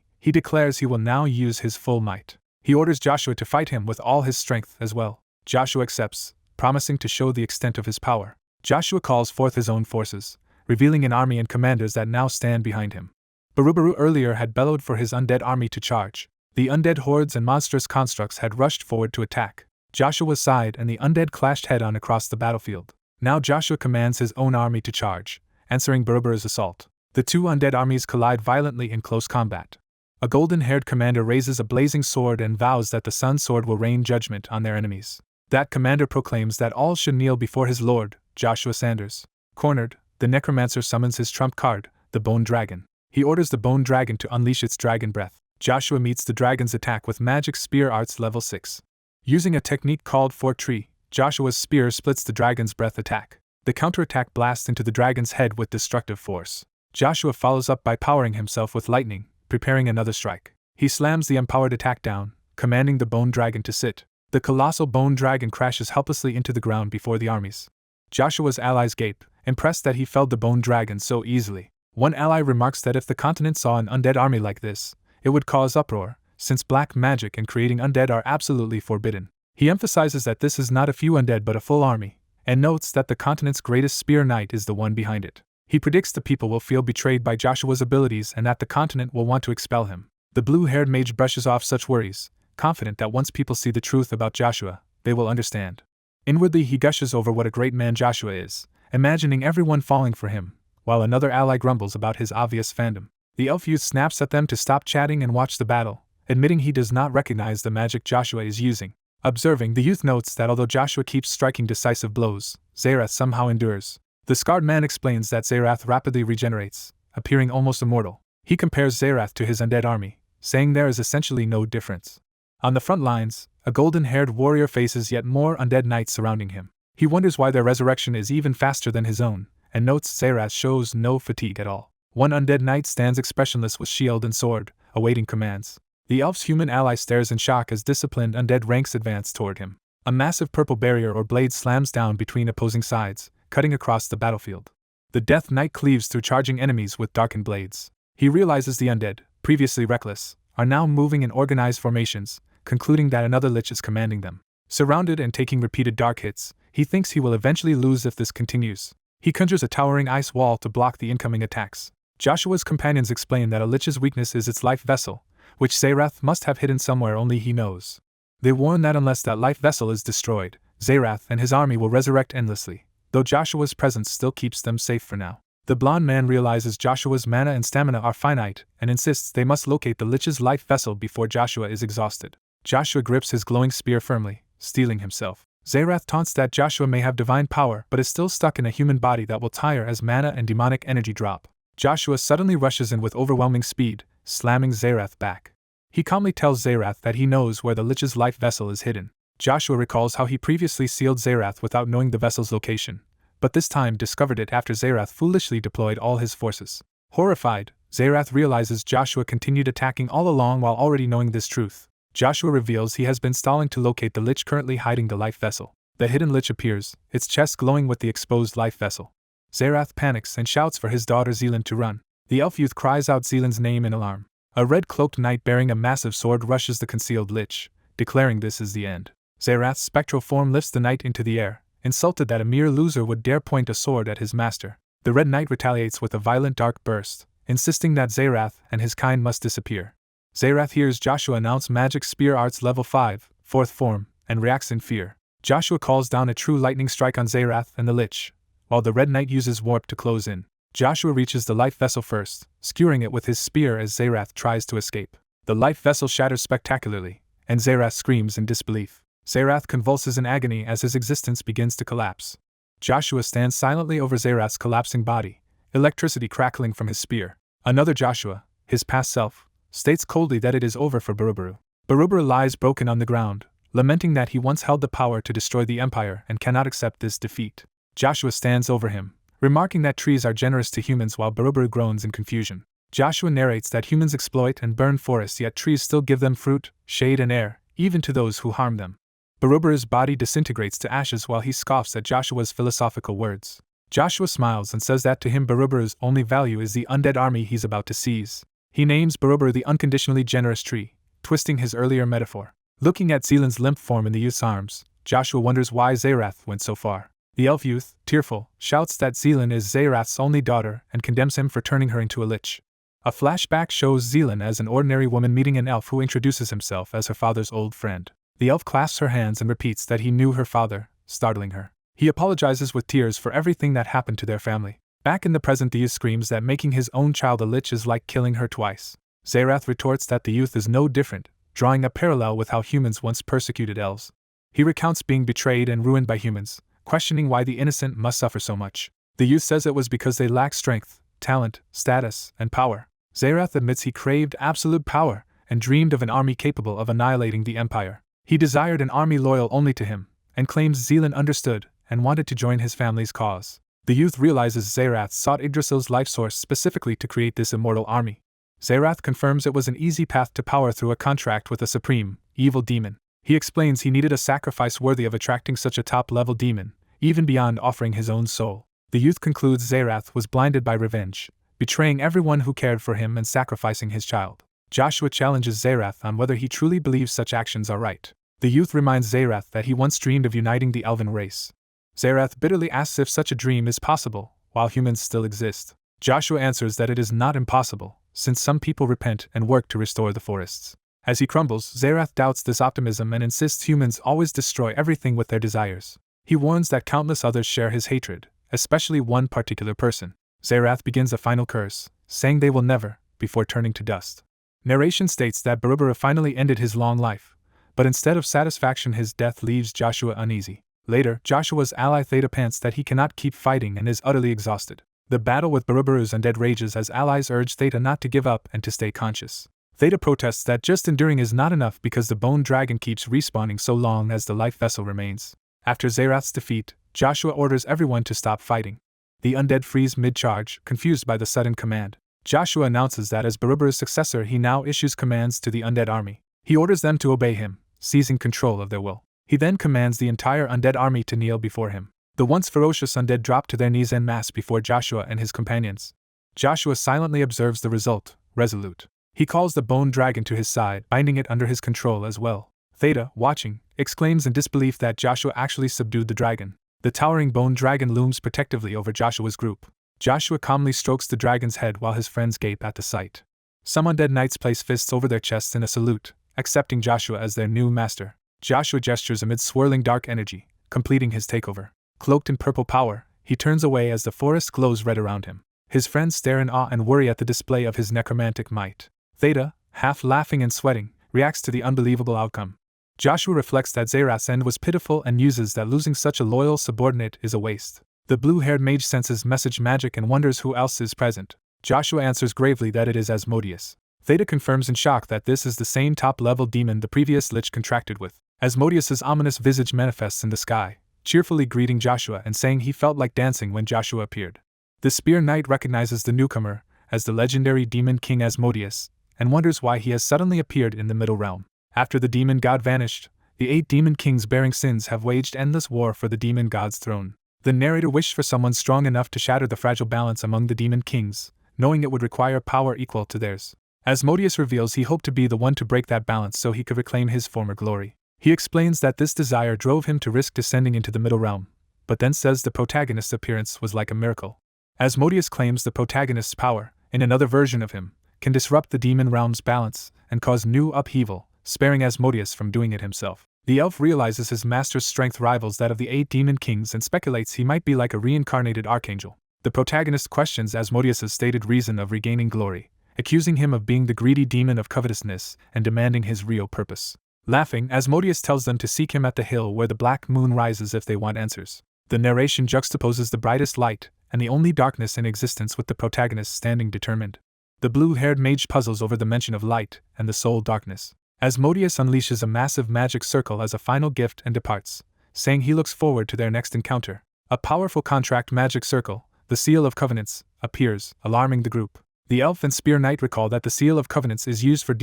he declares he will now use his full might. He orders Joshua to fight him with all his strength as well. Joshua accepts, promising to show the extent of his power. Joshua calls forth his own forces, revealing an army and commanders that now stand behind him. Barubaru earlier had bellowed for his undead army to charge. The undead hordes and monstrous constructs had rushed forward to attack. Joshua sighed and the undead clashed head-on across the battlefield. Now Joshua commands his own army to charge, answering Barubaru's assault. The two undead armies collide violently in close combat. A golden-haired commander raises a blazing sword and vows that the sun sword will rain judgment on their enemies. That commander proclaims that all should kneel before his lord, Joshua Sanders. Cornered, the necromancer summons his trump card, the Bone Dragon. He orders the Bone Dragon to unleash its dragon breath. Joshua meets the dragon's attack with magic spear arts level 6. Using a technique called treachery, Joshua's spear splits the dragon's breath attack. The counterattack blasts into the dragon's head with destructive force. Joshua follows up by powering himself with lightning, preparing another strike. He slams the empowered attack down, commanding the Bone Dragon to sit. The colossal Bone Dragon crashes helplessly into the ground before the armies. Joshua's allies gape, impressed that he felled the Bone Dragon so easily. One ally remarks that if the continent saw an undead army like this, it would cause uproar, since black magic and creating undead are absolutely forbidden. He emphasizes that this is not a few undead but a full army, and notes that the continent's greatest spear knight is the one behind it. He predicts the people will feel betrayed by Joshua's abilities and that the continent will want to expel him. The blue-haired mage brushes off such worries, confident that once people see the truth about Joshua, they will understand. Inwardly he gushes over what a great man Joshua is, imagining everyone falling for him, while another ally grumbles about his obvious fandom. The elf youth snaps at them to stop chatting and watch the battle, admitting he does not recognize the magic Joshua is using. Observing, the youth notes that although Joshua keeps striking decisive blows, Zerath somehow endures. The scarred man explains that Zerath rapidly regenerates, appearing almost immortal. He compares Zerath to his undead army, saying there is essentially no difference. On the front lines, a golden-haired warrior faces yet more undead knights surrounding him. He wonders why their resurrection is even faster than his own, and notes Zerath shows no fatigue at all. One undead knight stands expressionless with shield and sword, awaiting commands. The elf's human ally stares in shock as disciplined undead ranks advance toward him. A massive purple barrier or blade slams down between opposing sides, cutting across the battlefield. The Death Knight cleaves through charging enemies with darkened blades. He realizes the undead, previously reckless, are now moving in organized formations, concluding that another lich is commanding them. Surrounded and taking repeated dark hits, he thinks he will eventually lose if this continues. He conjures a towering ice wall to block the incoming attacks. Joshua's companions explain that a lich's weakness is its life vessel, which Zerath must have hidden somewhere only he knows. They warn that unless that life vessel is destroyed, Zerath and his army will resurrect endlessly, though Joshua's presence still keeps them safe for now. The blonde man realizes Joshua's mana and stamina are finite and insists they must locate the lich's life vessel before Joshua is exhausted. Joshua grips his glowing spear firmly, steeling himself. Zerath taunts that Joshua may have divine power but is still stuck in a human body that will tire as mana and demonic energy drop. Joshua suddenly rushes in with overwhelming speed, slamming Zerath back. He calmly tells Zerath that he knows where the lich's life vessel is hidden. Joshua recalls how he previously sealed Zerath without knowing the vessel's location, but this time discovered it after Zerath foolishly deployed all his forces. Horrified, Zerath realizes Joshua continued attacking all along while already knowing this truth. Joshua reveals he has been stalling to locate the lich currently hiding the life vessel. The hidden lich appears, its chest glowing with the exposed life vessel. Zerath panics and shouts for his daughter Zealand to run. The elf youth cries out Zealand's name in alarm. A red-cloaked knight bearing a massive sword rushes the concealed lich, declaring this is the end. Zerath's spectral form lifts the knight into the air, insulted that a mere loser would dare point a sword at his master. The red knight retaliates with a violent dark burst, insisting that Zerath and his kind must disappear. Zerath hears Joshua announce magic spear arts level 5, 4th form, and reacts in fear. Joshua calls down a true lightning strike on Zerath and the lich, while the Red Knight uses warp to close in. Joshua reaches the life vessel first, skewering it with his spear as Zerath tries to escape. The life vessel shatters spectacularly, and Zerath screams in disbelief. Zerath convulses in agony as his existence begins to collapse. Joshua stands silently over Zerath's collapsing body, electricity crackling from his spear. Another Joshua, his past self, states coldly that it is over for Baruburu. Baruburu lies broken on the ground, lamenting that he once held the power to destroy the Empire and cannot accept this defeat. Joshua stands over him, remarking that trees are generous to humans while Baruburu groans in confusion. Joshua narrates that humans exploit and burn forests, yet trees still give them fruit, shade and air, even to those who harm them. Baruburu's body disintegrates to ashes while he scoffs at Joshua's philosophical words. Joshua smiles and says that to him Baruburu's only value is the undead army he's about to seize. He names Baruburu the unconditionally generous tree, twisting his earlier metaphor. Looking at Zealand's limp form in the youth's arms, Joshua wonders why Zerath went so far. The elf youth, tearful, shouts that Zealand is Zerath's only daughter and condemns him for turning her into a lich. A flashback shows Zealand as an ordinary woman meeting an elf who introduces himself as her father's old friend. The elf clasps her hands and repeats that he knew her father, startling her. He apologizes with tears for everything that happened to their family. Back in the present, the youth screams that making his own child a lich is like killing her twice. Zerath retorts that the youth is no different, drawing a parallel with how humans once persecuted elves. He recounts being betrayed and ruined by humans, questioning why the innocent must suffer so much. The youth says it was because they lacked strength, talent, status, and power. Zerath admits he craved absolute power and dreamed of an army capable of annihilating the Empire. He desired an army loyal only to him, and claims Zealand understood and wanted to join his family's cause. The youth realizes Zerath sought Yggdrasil's life source specifically to create this immortal army. Zerath confirms it was an easy path to power through a contract with a supreme, evil demon. He explains he needed a sacrifice worthy of attracting such a top-level demon, even beyond offering his own soul. The youth concludes Zerath was blinded by revenge, betraying everyone who cared for him and sacrificing his child. Joshua challenges Zerath on whether he truly believes such actions are right. The youth reminds Zerath that he once dreamed of uniting the elven race. Zerath bitterly asks if such a dream is possible, while humans still exist. Joshua answers that it is not impossible, since some people repent and work to restore the forests. As he crumbles, Zerath doubts this optimism and insists humans always destroy everything with their desires. He warns that countless others share his hatred, especially one particular person. Zerath begins a final curse, saying they will never, before turning to dust. Narration states that Baruburu finally ended his long life, but instead of satisfaction his death leaves Joshua uneasy. Later, Joshua's ally Theta pants that he cannot keep fighting and is utterly exhausted. The battle with Baruburu's undead rages as allies urge Theta not to give up and to stay conscious. Theta protests that just enduring is not enough because the bone dragon keeps respawning so long as the life vessel remains. After Zerath's defeat, Joshua orders everyone to stop fighting. The undead freeze mid-charge, confused by the sudden command. Joshua announces that as Baruburu's successor he now issues commands to the undead army. He orders them to obey him, seizing control of their will. He then commands the entire undead army to kneel before him. The once ferocious undead drop to their knees en masse before Joshua and his companions. Joshua silently observes the result, resolute. He calls the bone dragon to his side, binding it under his control as well. Theta, watching, exclaims in disbelief that Joshua actually subdued the dragon. The towering bone dragon looms protectively over Joshua's group. Joshua calmly strokes the dragon's head while his friends gape at the sight. Some undead knights place fists over their chests in a salute, accepting Joshua as their new master. Joshua gestures amid swirling dark energy, completing his takeover. Cloaked in purple power, he turns away as the forest glows red around him. His friends stare in awe and worry at the display of his necromantic might. Theta, half laughing and sweating, reacts to the unbelievable outcome. Joshua reflects that Zerath's end was pitiful and muses that losing such a loyal subordinate is a waste. The blue-haired mage senses message magic and wonders who else is present. Joshua answers gravely that it is Asmodeus. Theta confirms in shock that this is the same top-level demon the previous lich contracted with. Asmodeus's ominous visage manifests in the sky, cheerfully greeting Joshua and saying he felt like dancing when Joshua appeared. The Spear Knight recognizes the newcomer as the legendary demon king Asmodeus, and wonders why he has suddenly appeared in the Middle Realm. After the demon god vanished, the 8 demon kings bearing sins have waged endless war for the demon god's throne. The narrator wished for someone strong enough to shatter the fragile balance among the demon kings, knowing it would require power equal to theirs. Asmodeus reveals he hoped to be the one to break that balance so he could reclaim his former glory. He explains that this desire drove him to risk descending into the Middle Realm, but then says the protagonist's appearance was like a miracle. Asmodeus claims the protagonist's power, in another version of him, can disrupt the demon realm's balance and cause new upheaval, sparing Asmodeus from doing it himself. The elf realizes his master's strength rivals that of the 8 demon kings and speculates he might be like a reincarnated archangel. The protagonist questions Asmodeus's stated reason of regaining glory, accusing him of being the greedy demon of covetousness and demanding his real purpose. Laughing, Asmodeus tells them to seek him at the hill where the black moon rises if they want answers. The narration juxtaposes the brightest light and the only darkness in existence with the protagonist standing determined. The blue-haired mage puzzles over the mention of light and the soul darkness. Asmodeus unleashes a massive magic circle as a final gift and departs, saying he looks forward to their next encounter. A powerful contract magic circle, the Seal of Covenants, appears, alarming the group. The elf and spear knight recall that the Seal of Covenants is used for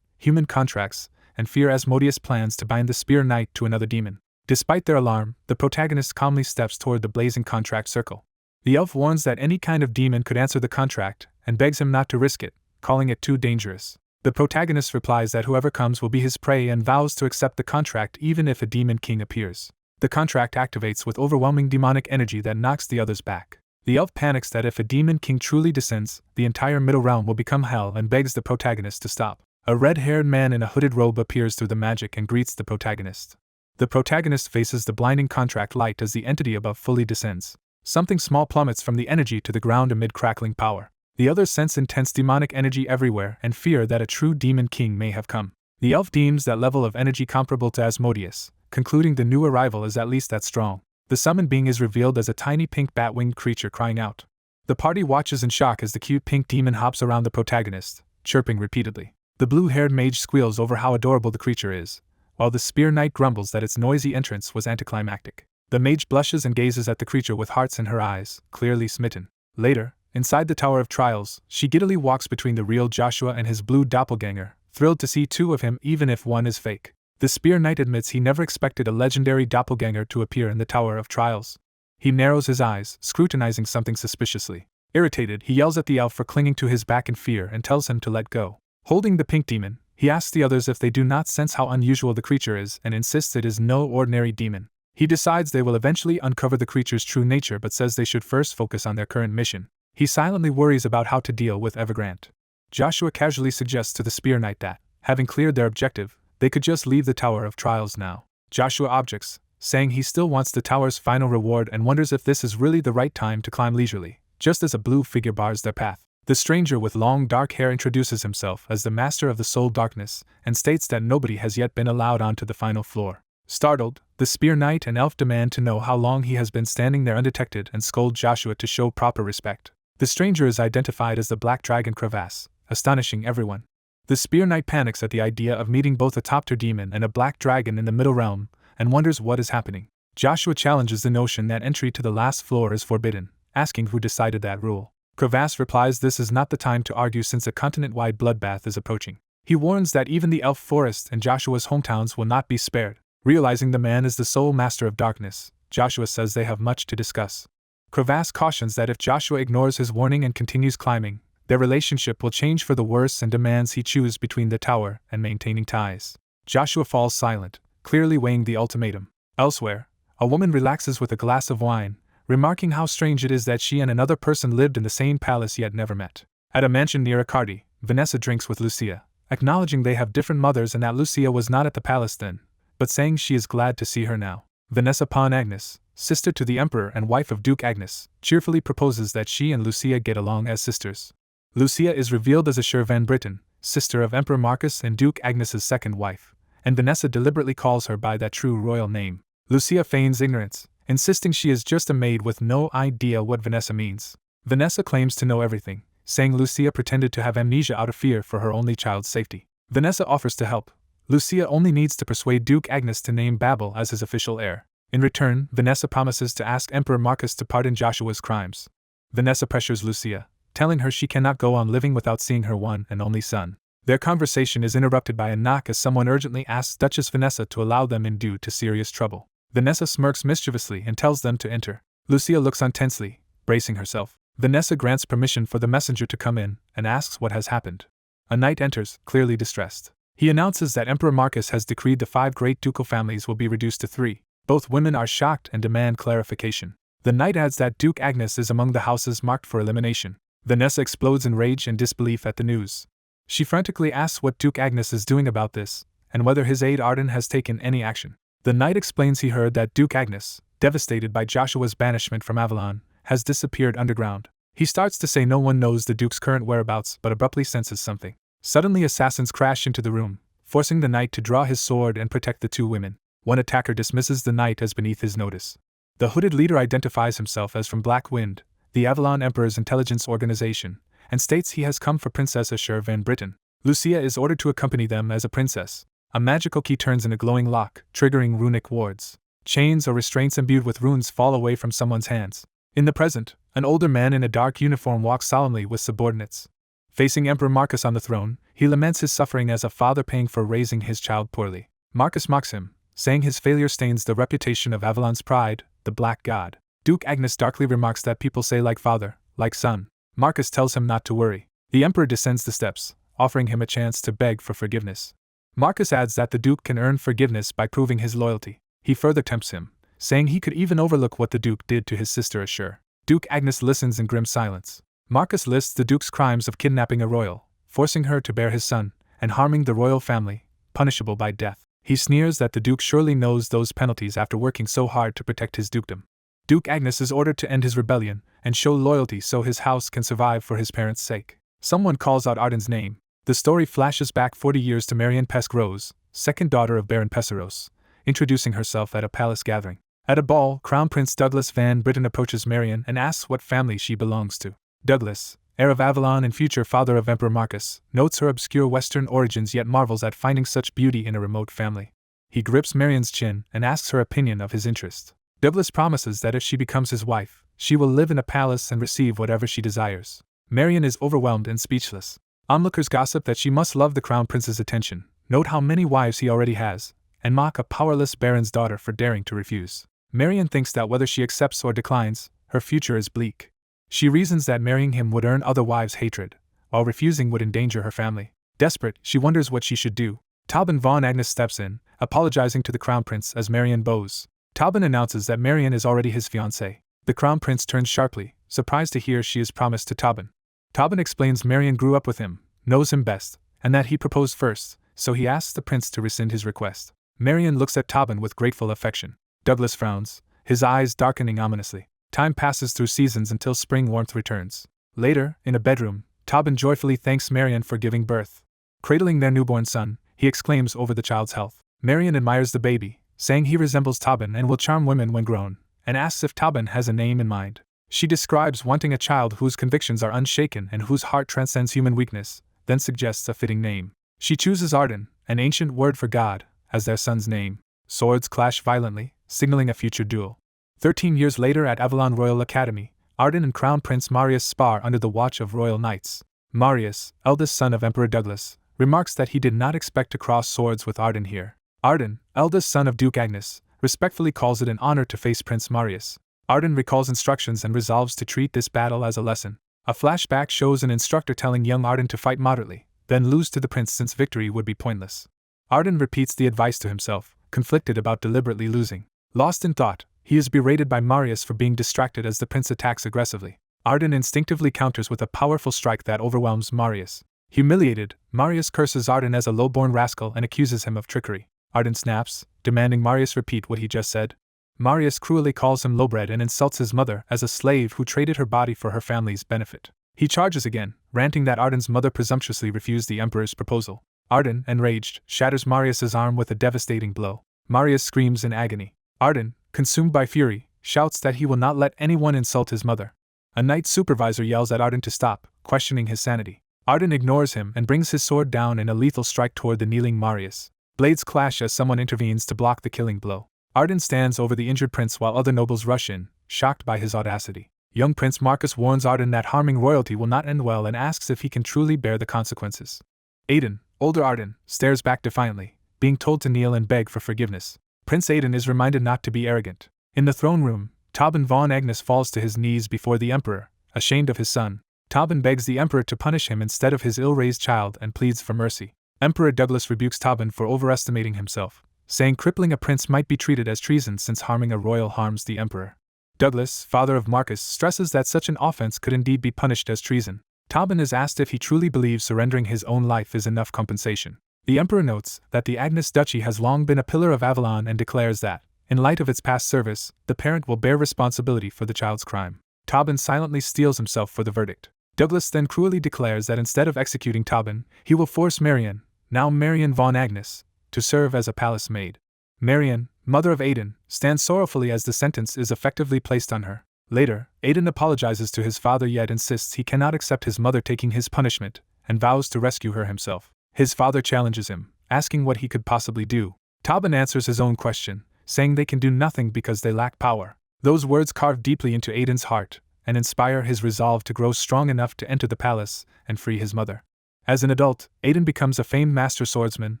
human contracts, and fear Asmodeus' plans to bind the spear knight to another demon. Despite their alarm, the protagonist calmly steps toward the blazing contract circle. The elf warns that any kind of demon could answer the contract, and begs him not to risk it, calling it too dangerous. The protagonist replies that whoever comes will be his prey and vows to accept the contract even if a demon king appears. The contract activates with overwhelming demonic energy that knocks the others back. The elf panics that if a demon king truly descends, the entire middle realm will become hell and begs the protagonist to stop. A red-haired man in a hooded robe appears through the magic and greets the protagonist. The protagonist faces the blinding contract light as the entity above fully descends. Something small plummets from the energy to the ground amid crackling power. The others sense intense demonic energy everywhere and fear that a true demon king may have come. The elf deems that level of energy comparable to Asmodeus, concluding the new arrival is at least that strong. The summoned being is revealed as a tiny pink bat-winged creature crying out. The party watches in shock as the cute pink demon hops around the protagonist, chirping repeatedly. The blue-haired mage squeals over how adorable the creature is, while the spear knight grumbles that its noisy entrance was anticlimactic. The mage blushes and gazes at the creature with hearts in her eyes, clearly smitten. Later, inside the Tower of Trials, she giddily walks between the real Joshua and his blue doppelganger, thrilled to see 2 of him even if one is fake. The spear knight admits he never expected a legendary doppelganger to appear in the Tower of Trials. He narrows his eyes, scrutinizing something suspiciously. Irritated, he yells at the elf for clinging to his back in fear and tells him to let go. Holding the pink demon, he asks the others if they do not sense how unusual the creature is and insists it is no ordinary demon. He decides they will eventually uncover the creature's true nature but says they should first focus on their current mission. He silently worries about how to deal with Evergrande. Joshua casually suggests to the spear knight that, having cleared their objective, they could just leave the Tower of Trials now. Joshua objects, saying he still wants the tower's final reward and wonders if this is really the right time to climb leisurely, just as a blue figure bars their path. The stranger with long dark hair introduces himself as the master of the soul darkness and states that nobody has yet been allowed onto the final floor. Startled, the spear knight and elf demand to know how long he has been standing there undetected and scold Joshua to show proper respect. The stranger is identified as the Black Dragon Crevasse, astonishing everyone. The spear knight panics at the idea of meeting both a top-tier demon and a black dragon in the middle realm, and wonders what is happening. Joshua challenges the notion that entry to the last floor is forbidden, asking who decided that rule. Crevasse replies this is not the time to argue since a continent-wide bloodbath is approaching. He warns that even the elf forest and Joshua's hometowns will not be spared. Realizing the man is the sole master of darkness, Joshua says they have much to discuss. Crevasse cautions that if Joshua ignores his warning and continues climbing, their relationship will change for the worse and demands he choose between the tower and maintaining ties. Joshua falls silent, clearly weighing the ultimatum. Elsewhere, a woman relaxes with a glass of wine, remarking how strange it is that she and another person lived in the same palace yet never met. At a mansion near Accardi, Vanessa drinks with Lucia, acknowledging they have different mothers and that Lucia was not at the palace then, but saying she is glad to see her now. Vanessa pawn Agnes, sister to the Emperor and wife of Duke Agnes, cheerfully proposes that she and Lucia get along as sisters. Lucia is revealed as Assure Van Britten, sister of Emperor Marcus and Duke Agnes's second wife, and Vanessa deliberately calls her by that true royal name. Lucia feigns ignorance, insisting she is just a maid with no idea what Vanessa means. Vanessa claims to know everything, saying Lucia pretended to have amnesia out of fear for her only child's safety. Vanessa offers to help. Lucia only needs to persuade Duke Agnes to name Babel as his official heir. In return, Vanessa promises to ask Emperor Marcus to pardon Joshua's crimes. Vanessa pressures Lucia, telling her she cannot go on living without seeing her one and only son. Their conversation is interrupted by a knock as someone urgently asks Duchess Vanessa to allow them in due to serious trouble. Vanessa smirks mischievously and tells them to enter. Lucia looks on tensely, bracing herself. Vanessa grants permission for the messenger to come in and asks what has happened. A knight enters, clearly distressed. He announces that Emperor Marcus has decreed the 5 great ducal families will be reduced to 3. Both women are shocked and demand clarification. The knight adds that Duke Agnes is among the houses marked for elimination. Vanessa explodes in rage and disbelief at the news. She frantically asks what Duke Agnes is doing about this, and whether his aide Arden has taken any action. The knight explains he heard that Duke Agnes, devastated by Joshua's banishment from Avalon, has disappeared underground. He starts to say no one knows the Duke's current whereabouts but abruptly senses something. Suddenly assassins crash into the room, forcing the knight to draw his sword and protect the two women. One attacker dismisses the knight as beneath his notice. The hooded leader identifies himself as from Black Wind, the Avalon Emperor's intelligence organization, and states he has come for Princess Asher van Britain. Lucia is ordered to accompany them as a princess. A magical key turns in a glowing lock, triggering runic wards. Chains or restraints imbued with runes fall away from someone's hands. In the present, an older man in a dark uniform walks solemnly with subordinates. Facing Emperor Marcus on the throne, he laments his suffering as a father paying for raising his child poorly. Marcus mocks him, saying his failure stains the reputation of Avalon's pride, the Black God. Duke Agnes darkly remarks that people say like father, like son. Marcus tells him not to worry. The Emperor descends the steps, offering him a chance to beg for forgiveness. Marcus adds that the Duke can earn forgiveness by proving his loyalty. He further tempts him, saying he could even overlook what the Duke did to his sister Asher. Duke Agnes listens in grim silence. Marcus lists the Duke's crimes of kidnapping a royal, forcing her to bear his son, and harming the royal family, punishable by death. He sneers that the Duke surely knows those penalties after working so hard to protect his dukedom. Duke Agnes is ordered to end his rebellion and show loyalty so his house can survive for his parents' sake. Someone calls out Arden's name. The story flashes back 40 years to Marion Pesk Rose, second daughter of Baron Pesseros, introducing herself at a palace gathering. At a ball, Crown Prince Douglas Van Britain approaches Marion and asks what family she belongs to. Douglas, heir of Avalon and future father of Emperor Marcus, notes her obscure Western origins yet marvels at finding such beauty in a remote family. He grips Marion's chin and asks her opinion of his interest. Douglas promises that if she becomes his wife, she will live in a palace and receive whatever she desires. Marion is overwhelmed and speechless. Onlookers gossip that she must love the Crown Prince's attention, note how many wives he already has, and mock a powerless baron's daughter for daring to refuse. Marion thinks that whether she accepts or declines, her future is bleak. She reasons that marrying him would earn other wives' hatred, while refusing would endanger her family. Desperate, she wonders what she should do. Taubin von Agnes steps in, apologizing to the Crown Prince as Marion bows. Taubin announces that Marion is already his fiancée. The Crown Prince turns sharply, surprised to hear she is promised to Taubin. Taubin explains Marion grew up with him, knows him best, and that he proposed first, so he asks the prince to rescind his request. Marion looks at Taubin with grateful affection. Douglas frowns, his eyes darkening ominously. Time passes through seasons until spring warmth returns. Later, in a bedroom, Taubin joyfully thanks Marion for giving birth. Cradling their newborn son, he exclaims over the child's health. Marion admires the baby, saying he resembles Taubin and will charm women when grown, and asks if Taubin has a name in mind. She describes wanting a child whose convictions are unshaken and whose heart transcends human weakness, then suggests a fitting name. She chooses Arden, an ancient word for God, as their son's name. Swords clash violently, signaling a future duel. 13 years later at Avalon Royal Academy, Arden and Crown Prince Marius spar under the watch of royal knights. Marius, eldest son of Emperor Douglas, remarks that he did not expect to cross swords with Arden here. Arden, eldest son of Duke Agnes, respectfully calls it an honor to face Prince Marius. Arden recalls instructions and resolves to treat this battle as a lesson. A flashback shows an instructor telling young Arden to fight moderately, then lose to the prince since victory would be pointless. Arden repeats the advice to himself, conflicted about deliberately losing. Lost in thought, he is berated by Marius for being distracted as the prince attacks aggressively. Arden instinctively counters with a powerful strike that overwhelms Marius. Humiliated, Marius curses Arden as a low-born rascal and accuses him of trickery. Arden snaps, demanding Marius repeat what he just said. Marius cruelly calls him lowbred and insults his mother as a slave who traded her body for her family's benefit. He charges again, ranting that Arden's mother presumptuously refused the emperor's proposal. Arden, enraged, shatters Marius's arm with a devastating blow. Marius screams in agony. Arden, consumed by fury, shouts that he will not let anyone insult his mother. A knight supervisor yells at Arden to stop, questioning his sanity. Arden ignores him and brings his sword down in a lethal strike toward the kneeling Marius. Blades clash as someone intervenes to block the killing blow. Arden stands over the injured prince while other nobles rush in, shocked by his audacity. Young Prince Marcus warns Arden that harming royalty will not end well and asks if he can truly bear the consequences. Aidan, older Arden, stares back defiantly, being told to kneel and beg for forgiveness. Prince Aidan is reminded not to be arrogant. In the throne room, Taubin von Agnes falls to his knees before the emperor, ashamed of his son. Taubin begs the emperor to punish him instead of his ill-raised child and pleads for mercy. Emperor Douglas rebukes Taubin for overestimating himself, saying crippling a prince might be treated as treason since harming a royal harms the emperor. Douglas, father of Marcus, stresses that such an offense could indeed be punished as treason. Taubin is asked if he truly believes surrendering his own life is enough compensation. The Emperor notes that the Agnes Duchy has long been a pillar of Avalon and declares that, in light of its past service, the parent will bear responsibility for the child's crime. Tobin silently steels himself for the verdict. Douglas then cruelly declares that instead of executing Tobin, he will force Marian, now Marian von Agnes, to serve as a palace maid. Marian, mother of Aiden, stands sorrowfully as the sentence is effectively placed on her. Later, Aiden apologizes to his father yet insists he cannot accept his mother taking his punishment, and vows to rescue her himself. His father challenges him, asking what he could possibly do. Tobin answers his own question, saying they can do nothing because they lack power. Those words carve deeply into Aiden's heart, and inspire his resolve to grow strong enough to enter the palace and free his mother. As an adult, Aiden becomes a famed master swordsman,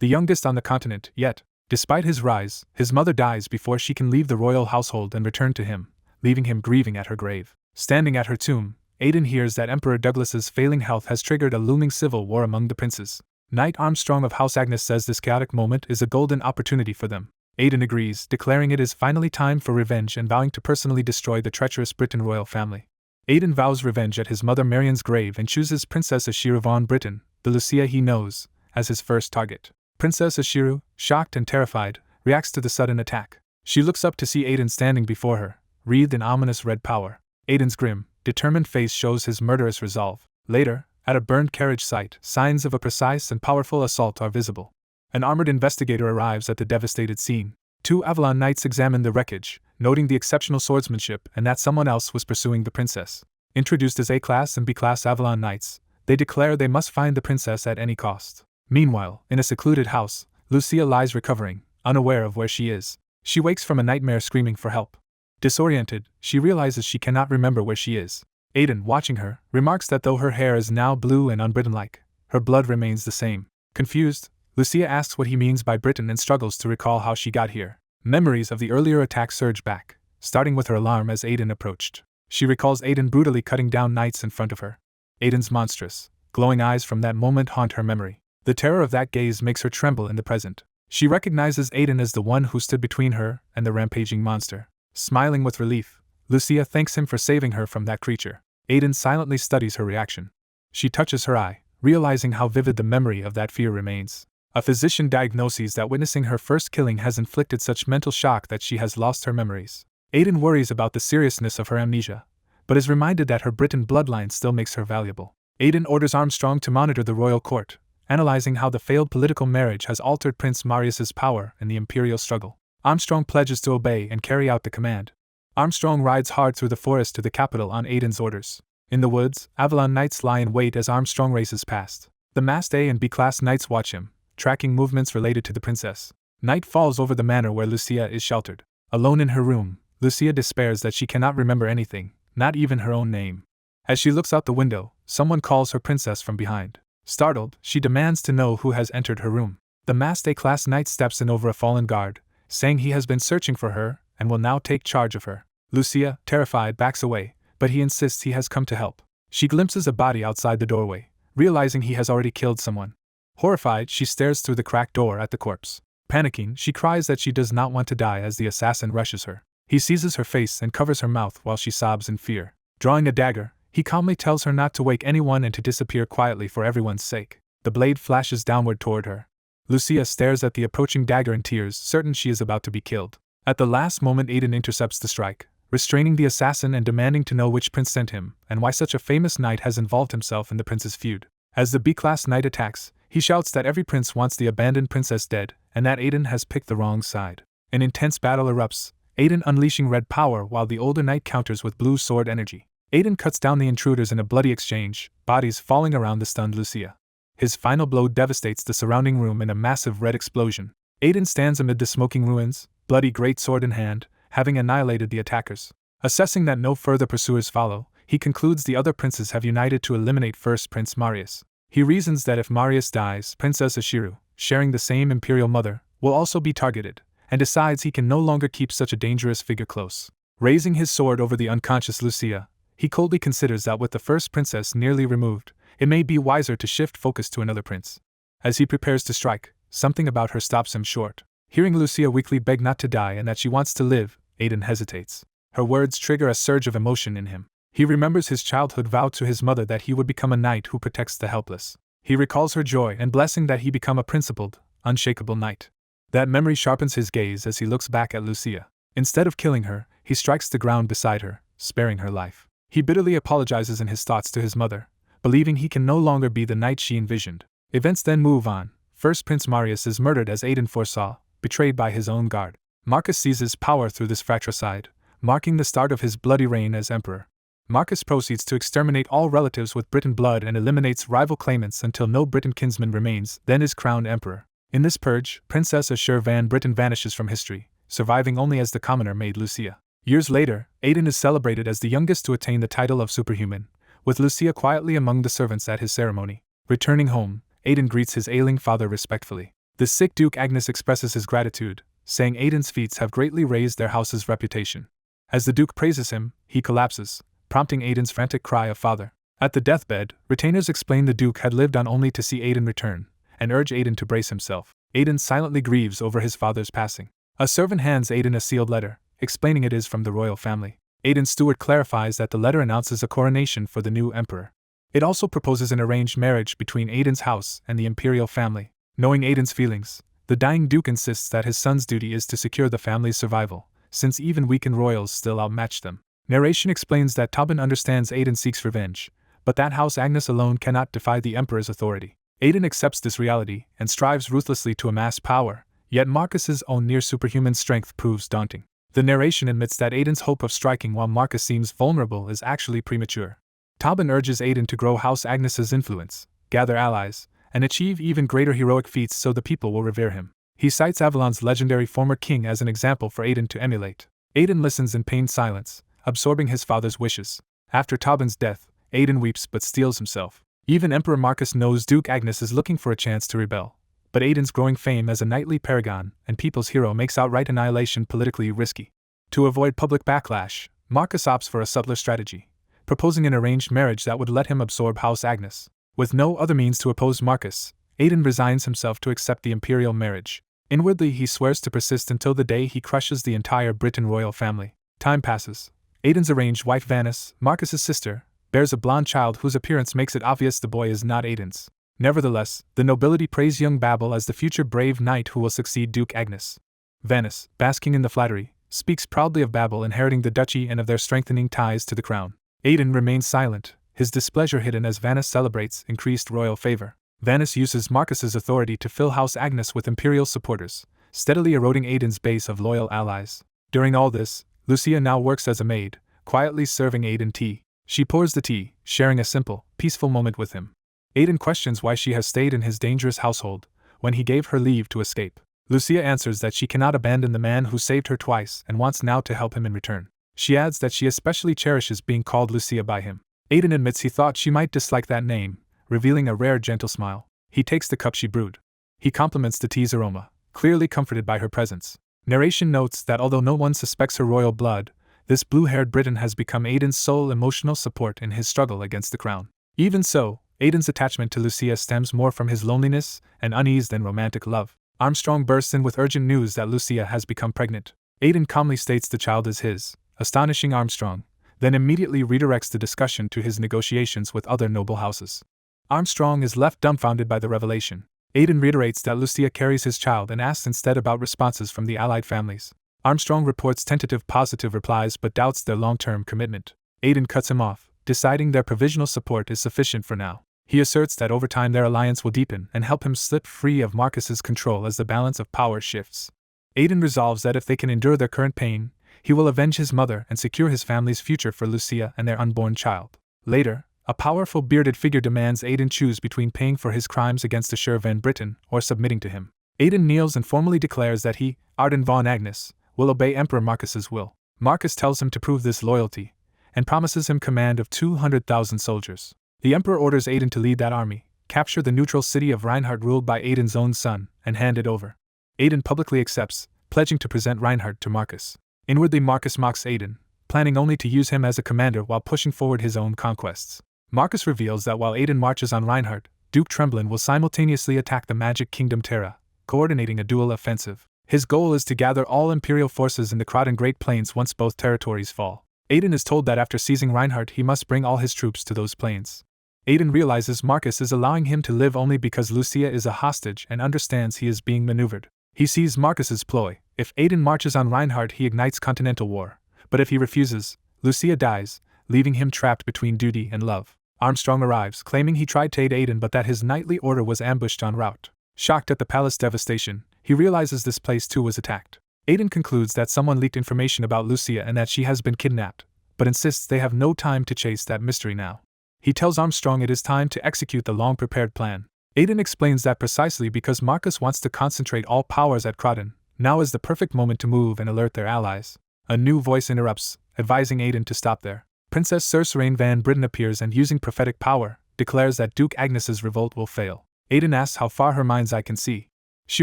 the youngest on the continent, yet, despite his rise, his mother dies before she can leave the royal household and return to him, leaving him grieving at her grave. Standing at her tomb, Aiden hears that Emperor Douglas's failing health has triggered a looming civil war among the princes. Knight Armstrong of House Agnes says this chaotic moment is a golden opportunity for them. Aiden agrees, declaring it is finally time for revenge and vowing to personally destroy the treacherous Britain royal family. Aiden vows revenge at his mother Marian's grave and chooses Princess Ashiru von Britain, the Lucia he knows, as his first target. Princess Ashiru, shocked and terrified, reacts to the sudden attack. She looks up to see Aiden standing before her, wreathed in ominous red power. Aiden's grim, determined face shows his murderous resolve. Later, at a burned carriage site, signs of a precise and powerful assault are visible. An armored investigator arrives at the devastated scene. 2 Avalon knights examine the wreckage, noting the exceptional swordsmanship and that someone else was pursuing the princess. Introduced as A-class and B-class Avalon knights, they declare they must find the princess at any cost. Meanwhile, in a secluded house, Lucia lies recovering, unaware of where she is. She wakes from a nightmare screaming for help. Disoriented, she realizes she cannot remember where she is. Aiden, watching her, remarks that though her hair is now blue and unBritain-like, her blood remains the same. Confused, Lucia asks what he means by Britain and struggles to recall how she got here. Memories of the earlier attack surge back, starting with her alarm as Aiden approached. She recalls Aiden brutally cutting down knights in front of her. Aiden's monstrous, glowing eyes from that moment haunt her memory. The terror of that gaze makes her tremble in the present. She recognizes Aiden as the one who stood between her and the rampaging monster. Smiling with relief, Lucia thanks him for saving her from that creature. Aiden silently studies her reaction. She touches her eye, realizing how vivid the memory of that fear remains. A physician diagnoses that witnessing her first killing has inflicted such mental shock that she has lost her memories. Aiden worries about the seriousness of her amnesia, but is reminded that her Britain bloodline still makes her valuable. Aiden orders Armstrong to monitor the royal court, analyzing how the failed political marriage has altered Prince Marius's power in the Imperial struggle. Armstrong pledges to obey and carry out the command. Armstrong rides hard through the forest to the capital on Aiden's orders. In the woods, Avalon knights lie in wait as Armstrong races past. The masked A and B-class knights watch him, tracking movements related to the princess. Night falls over the manor where Lucia is sheltered. Alone in her room, Lucia despairs that she cannot remember anything, not even her own name. As she looks out the window, someone calls her princess from behind. Startled, she demands to know who has entered her room. The masked A-class knight steps in over a fallen guard, saying he has been searching for her and will now take charge of her. Lucia, terrified, backs away, but he insists he has come to help. She glimpses a body outside the doorway, realizing he has already killed someone. Horrified, she stares through the cracked door at the corpse. Panicking, she cries that she does not want to die as the assassin rushes her. He seizes her face and covers her mouth while she sobs in fear. Drawing a dagger, he calmly tells her not to wake anyone and to disappear quietly for everyone's sake. The blade flashes downward toward her. Lucia stares at the approaching dagger in tears, certain she is about to be killed. At the last moment, Aiden intercepts the strike, restraining the assassin and demanding to know which prince sent him and why such a famous knight has involved himself in the prince's feud. As the B-class knight attacks, he shouts that every prince wants the abandoned princess dead and that Aiden has picked the wrong side. An intense battle erupts, Aiden unleashing red power while the older knight counters with blue sword energy. Aiden cuts down the intruders in a bloody exchange, bodies falling around the stunned Lucia. His final blow devastates the surrounding room in a massive red explosion. Aiden stands amid the smoking ruins, bloody greatsword in hand, having annihilated the attackers. Assessing that no further pursuers follow, he concludes the other princes have united to eliminate first Prince Marius. He reasons that if Marius dies, Princess Ashiru, sharing the same imperial mother, will also be targeted, and decides he can no longer keep such a dangerous figure close. Raising his sword over the unconscious Lucia, he coldly considers that with the first princess nearly removed, it may be wiser to shift focus to another prince. As he prepares to strike, something about her stops him short. Hearing Lucia weakly beg not to die and that she wants to live, Aiden hesitates. Her words trigger a surge of emotion in him. He remembers his childhood vow to his mother that he would become a knight who protects the helpless. He recalls her joy and blessing that he become a principled, unshakable knight. That memory sharpens his gaze as he looks back at Lucia. Instead of killing her, he strikes the ground beside her, sparing her life. He bitterly apologizes in his thoughts to his mother, believing he can no longer be the knight she envisioned. Events then move on. First, Prince Marius is murdered as Aiden foresaw, betrayed by his own guard. Marcus seizes power through this fratricide, marking the start of his bloody reign as emperor. Marcus proceeds to exterminate all relatives with Briton blood and eliminates rival claimants until no Briton kinsman remains, then is crowned emperor. In this purge, Princess Assur van Britain vanishes from history, surviving only as the commoner maid Lucia. Years later, Aiden is celebrated as the youngest to attain the title of superhuman, with Lucia quietly among the servants at his ceremony. Returning home, Aiden greets his ailing father respectfully. The sick Duke Agnes expresses his gratitude, saying Aiden's feats have greatly raised their house's reputation. As the Duke praises him, he collapses, prompting Aiden's frantic cry of father. At the deathbed, retainers explain the Duke had lived on only to see Aiden return, and urge Aiden to brace himself. Aiden silently grieves over his father's passing. A servant hands Aiden a sealed letter, explaining it is from the royal family. Aiden's steward clarifies that the letter announces a coronation for the new emperor. It also proposes an arranged marriage between Aiden's house and the Imperial family. Knowing Aiden's feelings, the dying Duke insists that his son's duty is to secure the family's survival, since even weakened royals still outmatch them. Narration explains that Tobin understands Aiden seeks revenge, but that House Agnes alone cannot defy the Emperor's authority. Aiden accepts this reality and strives ruthlessly to amass power, yet Marcus's own near-superhuman strength proves daunting. The narration admits that Aiden's hope of striking while Marcus seems vulnerable is actually premature. Tobin urges Aiden to grow House Agnes's influence, gather allies, and achieve even greater heroic feats so the people will revere him. He cites Avalon's legendary former king as an example for Aiden to emulate. Aiden listens in pained silence, absorbing his father's wishes. After Tobin's death, Aiden weeps but steels himself. Even Emperor Marcus knows Duke Agnes is looking for a chance to rebel, but Aiden's growing fame as a knightly paragon and people's hero makes outright annihilation politically risky. To avoid public backlash, Marcus opts for a subtler strategy, proposing an arranged marriage that would let him absorb House Agnes. With no other means to oppose Marcus, Aiden resigns himself to accept the imperial marriage. Inwardly he swears to persist until the day he crushes the entire Briton royal family. Time passes. Aiden's arranged wife Vanessa, Marcus's sister, bears a blonde child whose appearance makes it obvious the boy is not Aiden's. Nevertheless, the nobility praise young Babel as the future brave knight who will succeed Duke Agnes. Vanessa, basking in the flattery, speaks proudly of Babel inheriting the duchy and of their strengthening ties to the crown. Aiden remains silent, his displeasure hidden as Vanessa celebrates increased royal favor. Vanessa uses Marcus's authority to fill House Agnes with imperial supporters, steadily eroding Aiden's base of loyal allies. During all this, Lucia now works as a maid, quietly serving Aiden tea. She pours the tea, sharing a simple, peaceful moment with him. Aiden questions why she has stayed in his dangerous household, when he gave her leave to escape. Lucia answers that she cannot abandon the man who saved her twice and wants now to help him in return. She adds that she especially cherishes being called Lucia by him. Aiden admits he thought she might dislike that name, revealing a rare gentle smile. He takes the cup she brewed. He compliments the tea's aroma, clearly comforted by her presence. Narration notes that although no one suspects her royal blood, this blue-haired Briton has become Aiden's sole emotional support in his struggle against the crown. Even so, Aiden's attachment to Lucia stems more from his loneliness and unease than romantic love. Armstrong bursts in with urgent news that Lucia has become pregnant. Aiden calmly states the child is his, astonishing Armstrong, then immediately redirects the discussion to his negotiations with other noble houses. Armstrong is left dumbfounded by the revelation. Aiden reiterates that Lucia carries his child and asks instead about responses from the allied families. Armstrong reports tentative positive replies but doubts their long-term commitment. Aiden cuts him off, deciding their provisional support is sufficient for now. He asserts that over time their alliance will deepen and help him slip free of Marcus's control as the balance of power shifts. Aiden resolves that if they can endure their current pain, he will avenge his mother and secure his family's future for Lucia and their unborn child. Later, a powerful bearded figure demands Aiden choose between paying for his crimes against Assur van Britain or submitting to him. Aiden kneels and formally declares that he, Arden von Agnes, will obey Emperor Marcus's will. Marcus tells him to prove this loyalty, and promises him command of 200,000 soldiers. The Emperor orders Aiden to lead that army, capture the neutral city of Reinhardt ruled by Aiden's own son, and hand it over. Aiden publicly accepts, pledging to present Reinhardt to Marcus. Inwardly Marcus mocks Aiden, planning only to use him as a commander while pushing forward his own conquests. Marcus reveals that while Aiden marches on Reinhardt, Duke Tremblin will simultaneously attack the Magic Kingdom Terra, coordinating a dual offensive. His goal is to gather all Imperial forces in the Croatan Great Plains once both territories fall. Aiden is told that after seizing Reinhardt he must bring all his troops to those plains. Aiden realizes Marcus is allowing him to live only because Lucia is a hostage and understands he is being maneuvered. He sees Marcus's ploy. If Aiden marches on Reinhardt, he ignites continental war. But if he refuses, Lucia dies, leaving him trapped between duty and love. Armstrong arrives, claiming he tried to aid Aiden but that his knightly order was ambushed en route. Shocked at the palace devastation, he realizes this place too was attacked. Aiden concludes that someone leaked information about Lucia and that she has been kidnapped, but insists they have no time to chase that mystery now. He tells Armstrong it is time to execute the long-prepared plan. Aiden explains that precisely because Marcus wants to concentrate all powers at Croydon, now is the perfect moment to move and alert their allies. A new voice interrupts, advising Aiden to stop there. Princess Cerseraine Van Britten appears and, using prophetic power, declares that Duke Agnes's revolt will fail. Aiden asks how far her mind's eye can see. She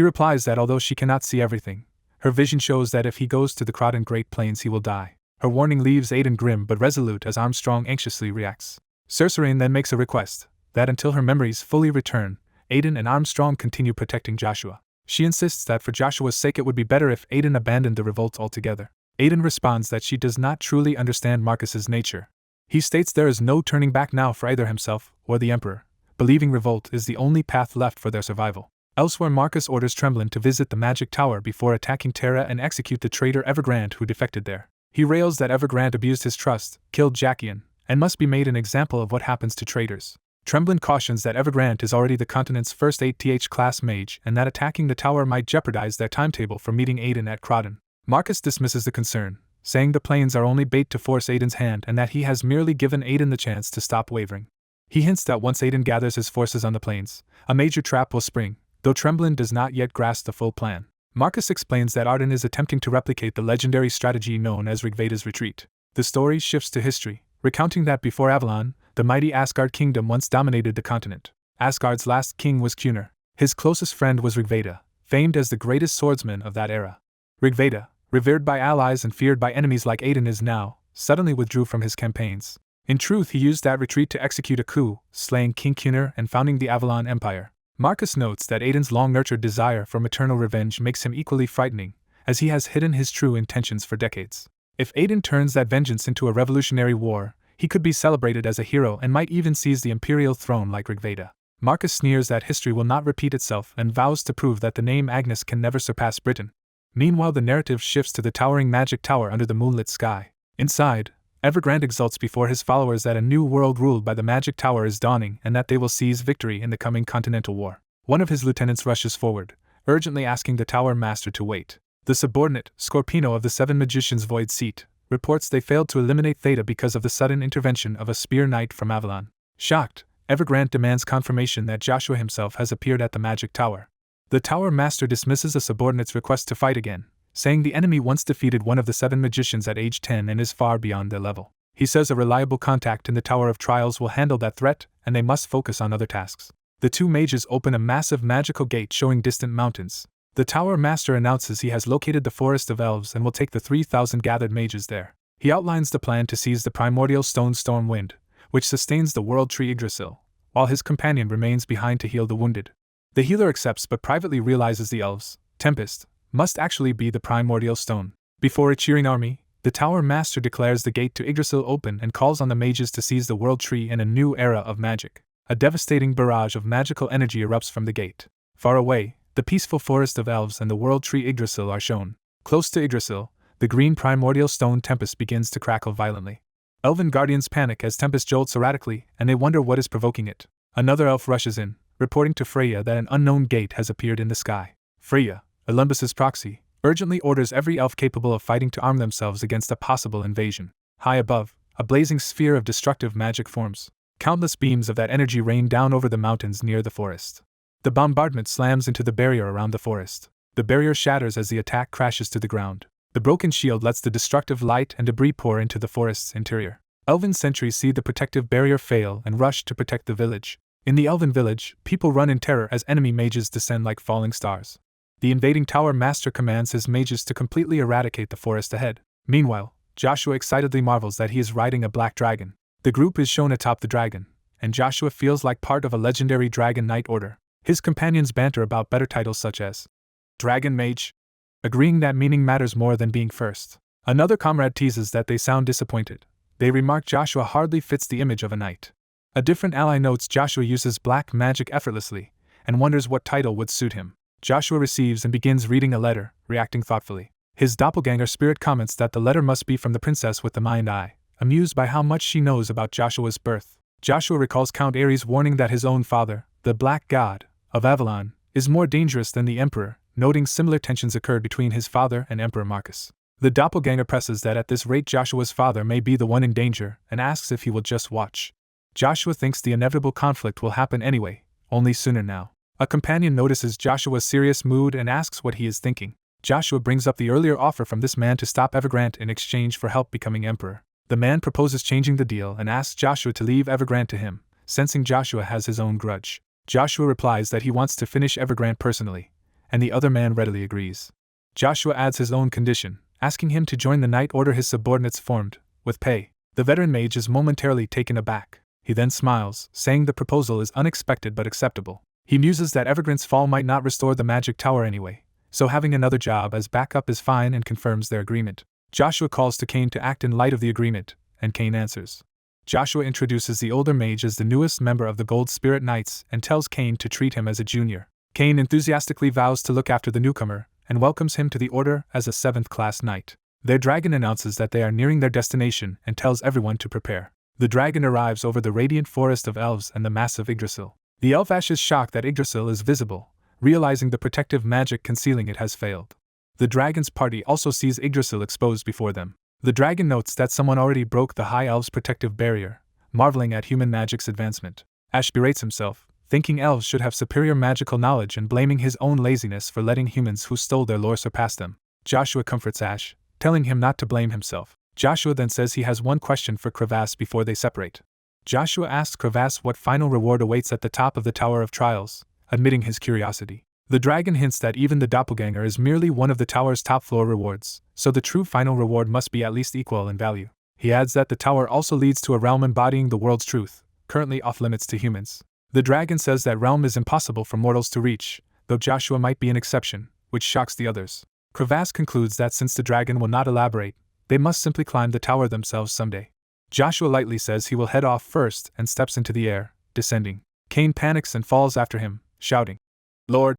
replies that although she cannot see everything, her vision shows that if he goes to the Croydon Great Plains he will die. Her warning leaves Aiden grim but resolute as Armstrong anxiously reacts. Cerseraine then makes a request, that until her memories fully return, Aiden and Armstrong continue protecting Joshua. She insists that for Joshua's sake it would be better if Aiden abandoned the revolt altogether. Aiden responds that she does not truly understand Marcus's nature. He states there is no turning back now for either himself or the Emperor, believing revolt is the only path left for their survival. Elsewhere, Marcus orders Tremblin to visit the Magic Tower before attacking Terra and execute the traitor Evergrande who defected there. He rails that Evergrande abused his trust, killed Jackian, and must be made an example of what happens to traitors. Tremblin cautions that Evergrande is already the continent's first 8th class mage and that attacking the tower might jeopardize their timetable for meeting Aiden at Croydon. Marcus dismisses the concern, saying the planes are only bait to force Aiden's hand and that he has merely given Aiden the chance to stop wavering. He hints that once Aiden gathers his forces on the plains, a major trap will spring, though Tremblin does not yet grasp the full plan. Marcus explains that Arden is attempting to replicate the legendary strategy known as Rigveda's retreat. The story shifts to history, recounting that before Avalon, the mighty Asgard kingdom once dominated the continent. Asgard's last king was Kunar. His closest friend was Rigveda, famed as the greatest swordsman of that era. Rigveda, revered by allies and feared by enemies like Aiden, is now, suddenly withdrew from his campaigns. In truth, he used that retreat to execute a coup, slaying King Kunar and founding the Avalon Empire. Marcus notes that Aiden's long-nurtured desire for maternal revenge makes him equally frightening, as he has hidden his true intentions for decades. If Aiden turns that vengeance into a revolutionary war, he could be celebrated as a hero and might even seize the Imperial throne like Rigveda. Marcus sneers that history will not repeat itself and vows to prove that the name Agnes can never surpass Britain. Meanwhile, the narrative shifts to the towering magic tower under the moonlit sky. Inside, Evergrande exults before his followers that a new world ruled by the magic tower is dawning and that they will seize victory in the coming continental war. One of his lieutenants rushes forward, urgently asking the tower master to wait. The subordinate, Scorpino of the Seven Magicians' Void Seat, reports they failed to eliminate Theta because of the sudden intervention of a spear knight from Avalon. Shocked, Evergrande demands confirmation that Joshua himself has appeared at the magic tower. The tower master dismisses the subordinate's request to fight again, saying the enemy once defeated one of the 7 magicians at age 10 and is far beyond their level. He says a reliable contact in the Tower of Trials will handle that threat, and they must focus on other tasks. The 2 mages open a massive magical gate showing distant mountains. The Tower Master announces he has located the Forest of Elves and will take the 3,000 gathered mages there. He outlines the plan to seize the primordial stone Stormwind, which sustains the world tree Yggdrasil, while his companion remains behind to heal the wounded. The healer accepts but privately realizes the elves, Tempest, must actually be the primordial stone. Before a cheering army, the Tower Master declares the gate to Yggdrasil open and calls on the mages to seize the world tree in a new era of magic. A devastating barrage of magical energy erupts from the gate. Far away, the peaceful Forest of Elves and the world tree Yggdrasil are shown. Close to Yggdrasil, the green primordial stone Tempest begins to crackle violently. Elven guardians panic as Tempest jolts erratically, and they wonder what is provoking it. Another elf rushes in, reporting to Freya that an unknown gate has appeared in the sky. Freya, Olympus's proxy, urgently orders every elf capable of fighting to arm themselves against a possible invasion. High above, a blazing sphere of destructive magic forms. Countless beams of that energy rain down over the mountains near the forest. The bombardment slams into the barrier around the forest. The barrier shatters as the attack crashes to the ground. The broken shield lets the destructive light and debris pour into the forest's interior. Elven sentries see the protective barrier fail and rush to protect the village. In the elven village, people run in terror as enemy mages descend like falling stars. The invading Tower Master commands his mages to completely eradicate the forest ahead. Meanwhile, Joshua excitedly marvels that he is riding a black dragon. The group is shown atop the dragon, and Joshua feels like part of a legendary Dragon Knight order. His companions banter about better titles such as Dragon Mage, agreeing that meaning matters more than being first. Another comrade teases that they sound disappointed. They remark Joshua hardly fits the image of a knight. A different ally notes Joshua uses black magic effortlessly, and wonders what title would suit him. Joshua receives and begins reading a letter, reacting thoughtfully. His doppelganger spirit comments that the letter must be from the princess with the mind eye, amused by how much she knows about Joshua's birth. Joshua recalls Count Ares' warning that his own father, the Black God of Avalon, is more dangerous than the Emperor, noting similar tensions occurred between his father and Emperor Marcus. The doppelganger presses that at this rate Joshua's father may be the one in danger and asks if he will just watch. Joshua thinks the inevitable conflict will happen anyway, only sooner now. A companion notices Joshua's serious mood and asks what he is thinking. Joshua brings up the earlier offer from this man to stop Evergrande in exchange for help becoming emperor. The man proposes changing the deal and asks Joshua to leave Evergrande to him, sensing Joshua has his own grudge. Joshua replies that he wants to finish Evergrande personally, and the other man readily agrees. Joshua adds his own condition, asking him to join the knight order his subordinates formed, with pay. The veteran mage is momentarily taken aback. He then smiles, saying the proposal is unexpected but acceptable. He muses that Evergrande's fall might not restore the magic tower anyway, so having another job as backup is fine and confirms their agreement. Joshua calls to Cain to act in light of the agreement, and Cain answers. Joshua introduces the older mage as the newest member of the Gold Spirit Knights and tells Cain to treat him as a junior. Cain enthusiastically vows to look after the newcomer and welcomes him to the order as a 7th-class knight. Their dragon announces that they are nearing their destination and tells everyone to prepare. The dragon arrives over the radiant forest of elves and the massive Yggdrasil. The elf Ash is shocked that Yggdrasil is visible, realizing the protective magic concealing it has failed. The dragon's party also sees Yggdrasil exposed before them. The dragon notes that someone already broke the high elves' protective barrier, marveling at human magic's advancement. Ash berates himself, thinking elves should have superior magical knowledge and blaming his own laziness for letting humans who stole their lore surpass them. Joshua comforts Ash, telling him not to blame himself. Joshua then says he has one question for Crevasse before they separate. Joshua asks Crevasse what final reward awaits at the top of the Tower of Trials, admitting his curiosity. The dragon hints that even the doppelganger is merely one of the tower's top-floor rewards, so the true final reward must be at least equal in value. He adds that the tower also leads to a realm embodying the world's truth, currently off-limits to humans. The dragon says that realm is impossible for mortals to reach, though Joshua might be an exception, which shocks the others. Crevasse concludes that since the dragon will not elaborate, they must simply climb the tower themselves someday. Joshua lightly says he will head off first and steps into the air, descending. Cain panics and falls after him, shouting, "Lord!"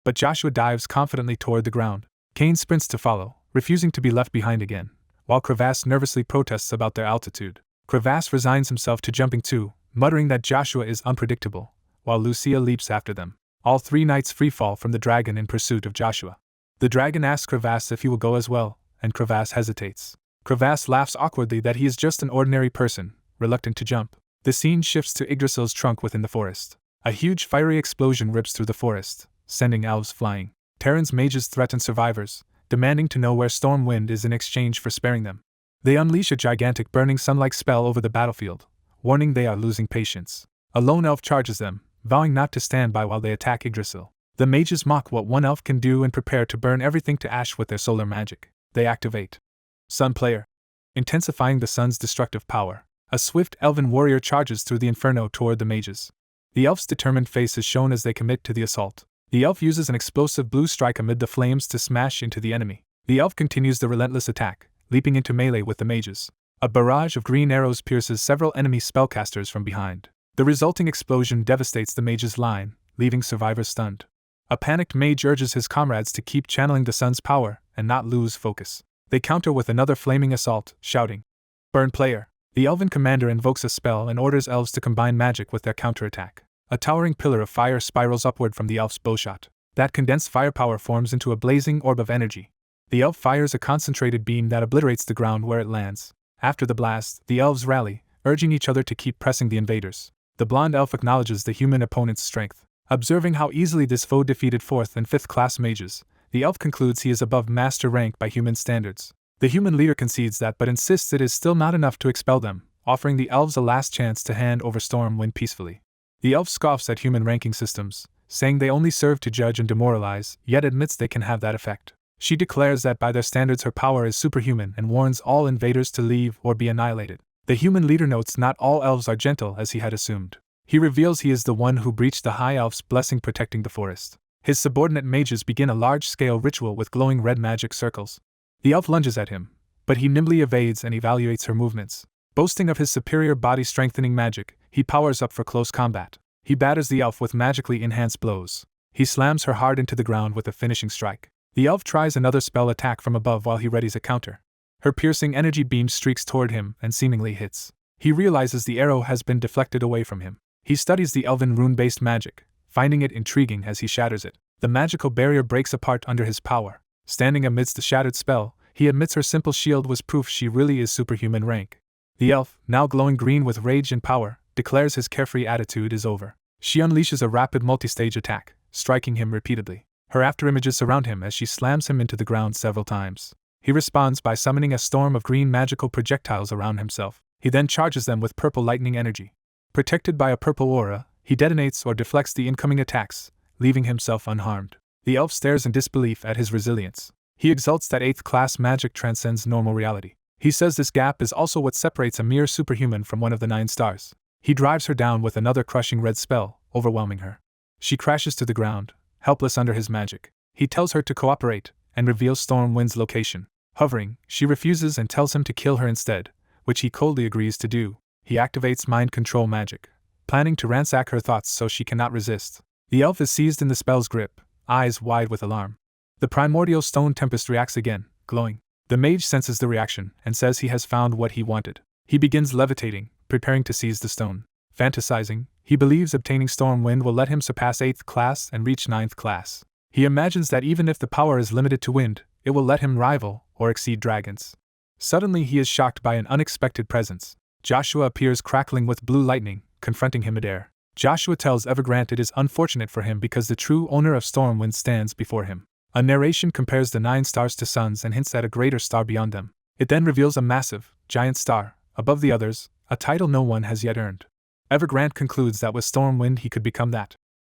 But Joshua dives confidently toward the ground. Cain sprints to follow, refusing to be left behind again, while Crevasse nervously protests about their altitude. Crevasse resigns himself to jumping too, muttering that Joshua is unpredictable, while Lucia leaps after them. All 3 knights freefall from the dragon in pursuit of Joshua. The dragon asks Crevasse if he will go as well, and Crevasse hesitates. Crevasse laughs awkwardly that he is just an ordinary person, reluctant to jump. The scene shifts to Yggdrasil's trunk within the forest. A huge fiery explosion rips through the forest, sending elves flying. Terran's mages threaten survivors, demanding to know where Stormwind is in exchange for sparing them. They unleash a gigantic burning sun-like spell over the battlefield, warning they are losing patience. A lone elf charges them, vowing not to stand by while they attack Yggdrasil. The mages mock what one elf can do and prepare to burn everything to ash with their solar magic. They activate Sun Player, intensifying the sun's destructive power. A swift elven warrior charges through the inferno toward the mages. The elf's determined face is shown as they commit to the assault. The elf uses an explosive blue strike amid the flames to smash into the enemy. The elf continues the relentless attack, leaping into melee with the mages. A barrage of green arrows pierces several enemy spellcasters from behind. The resulting explosion devastates the mage's line, leaving survivors stunned. A panicked mage urges his comrades to keep channeling the sun's power and not lose focus. They counter with another flaming assault, shouting, "Burn player!" The elven commander invokes a spell and orders elves to combine magic with their counterattack. A towering pillar of fire spirals upward from the elf's bowshot. That condensed firepower forms into a blazing orb of energy. The elf fires a concentrated beam that obliterates the ground where it lands. After the blast, the elves rally, urging each other to keep pressing the invaders. The blonde elf acknowledges the human opponent's strength. Observing how easily this foe defeated 4th and 5th class mages, the elf concludes he is above master rank by human standards. The human leader concedes that but insists it is still not enough to expel them, offering the elves a last chance to hand over Stormwind peacefully. The elf scoffs at human ranking systems, saying they only serve to judge and demoralize, yet admits they can have that effect. She declares that by their standards her power is superhuman and warns all invaders to leave or be annihilated. The human leader notes not all elves are gentle as he had assumed. He reveals he is the one who breached the high elf's blessing protecting the forest. His subordinate mages begin a large-scale ritual with glowing red magic circles. The elf lunges at him, but he nimbly evades and evaluates her movements. Boasting of his superior body-strengthening magic, he powers up for close combat. He batters the elf with magically enhanced blows. He slams her hard into the ground with a finishing strike. The elf tries another spell attack from above while he readies a counter. Her piercing energy beam streaks toward him and seemingly hits. He realizes the arrow has been deflected away from him. He studies the elven rune-based magic, finding it intriguing as he shatters it. The magical barrier breaks apart under his power. Standing amidst the shattered spell, he admits her simple shield was proof she really is superhuman rank. The elf, now glowing green with rage and power, declares his carefree attitude is over. She unleashes a rapid multi-stage attack, striking him repeatedly. Her afterimages surround him as she slams him into the ground several times. He responds by summoning a storm of green magical projectiles around himself. He then charges them with purple lightning energy. Protected by a purple aura, he detonates or deflects the incoming attacks, leaving himself unharmed. The elf stares in disbelief at his resilience. He exults that 8th class magic transcends normal reality. He says this gap is also what separates a mere superhuman from one of the 9 stars. He drives her down with another crushing red spell, overwhelming her. She crashes to the ground, helpless under his magic. He tells her to cooperate, and reveals Stormwind's location. Hovering, she refuses and tells him to kill her instead, which he coldly agrees to do. He activates mind control magic, planning to ransack her thoughts so she cannot resist. The elf is seized in the spell's grip, eyes wide with alarm. The primordial stone tempest reacts again, glowing. The mage senses the reaction and says he has found what he wanted. He begins levitating, preparing to seize the stone. Fantasizing, he believes obtaining Stormwind will let him surpass 8th class and reach 9th class. He imagines that even if the power is limited to wind, it will let him rival or exceed dragons. Suddenly he is shocked by an unexpected presence. Joshua appears crackling with blue lightning, confronting him midair. Joshua tells Evergrande it is unfortunate for him because the true owner of Stormwind stands before him. A narration compares the 9 stars to suns and hints at a greater star beyond them. It then reveals a massive, giant star, above the others, a title no one has yet earned. Evergrande concludes that with Stormwind he could become that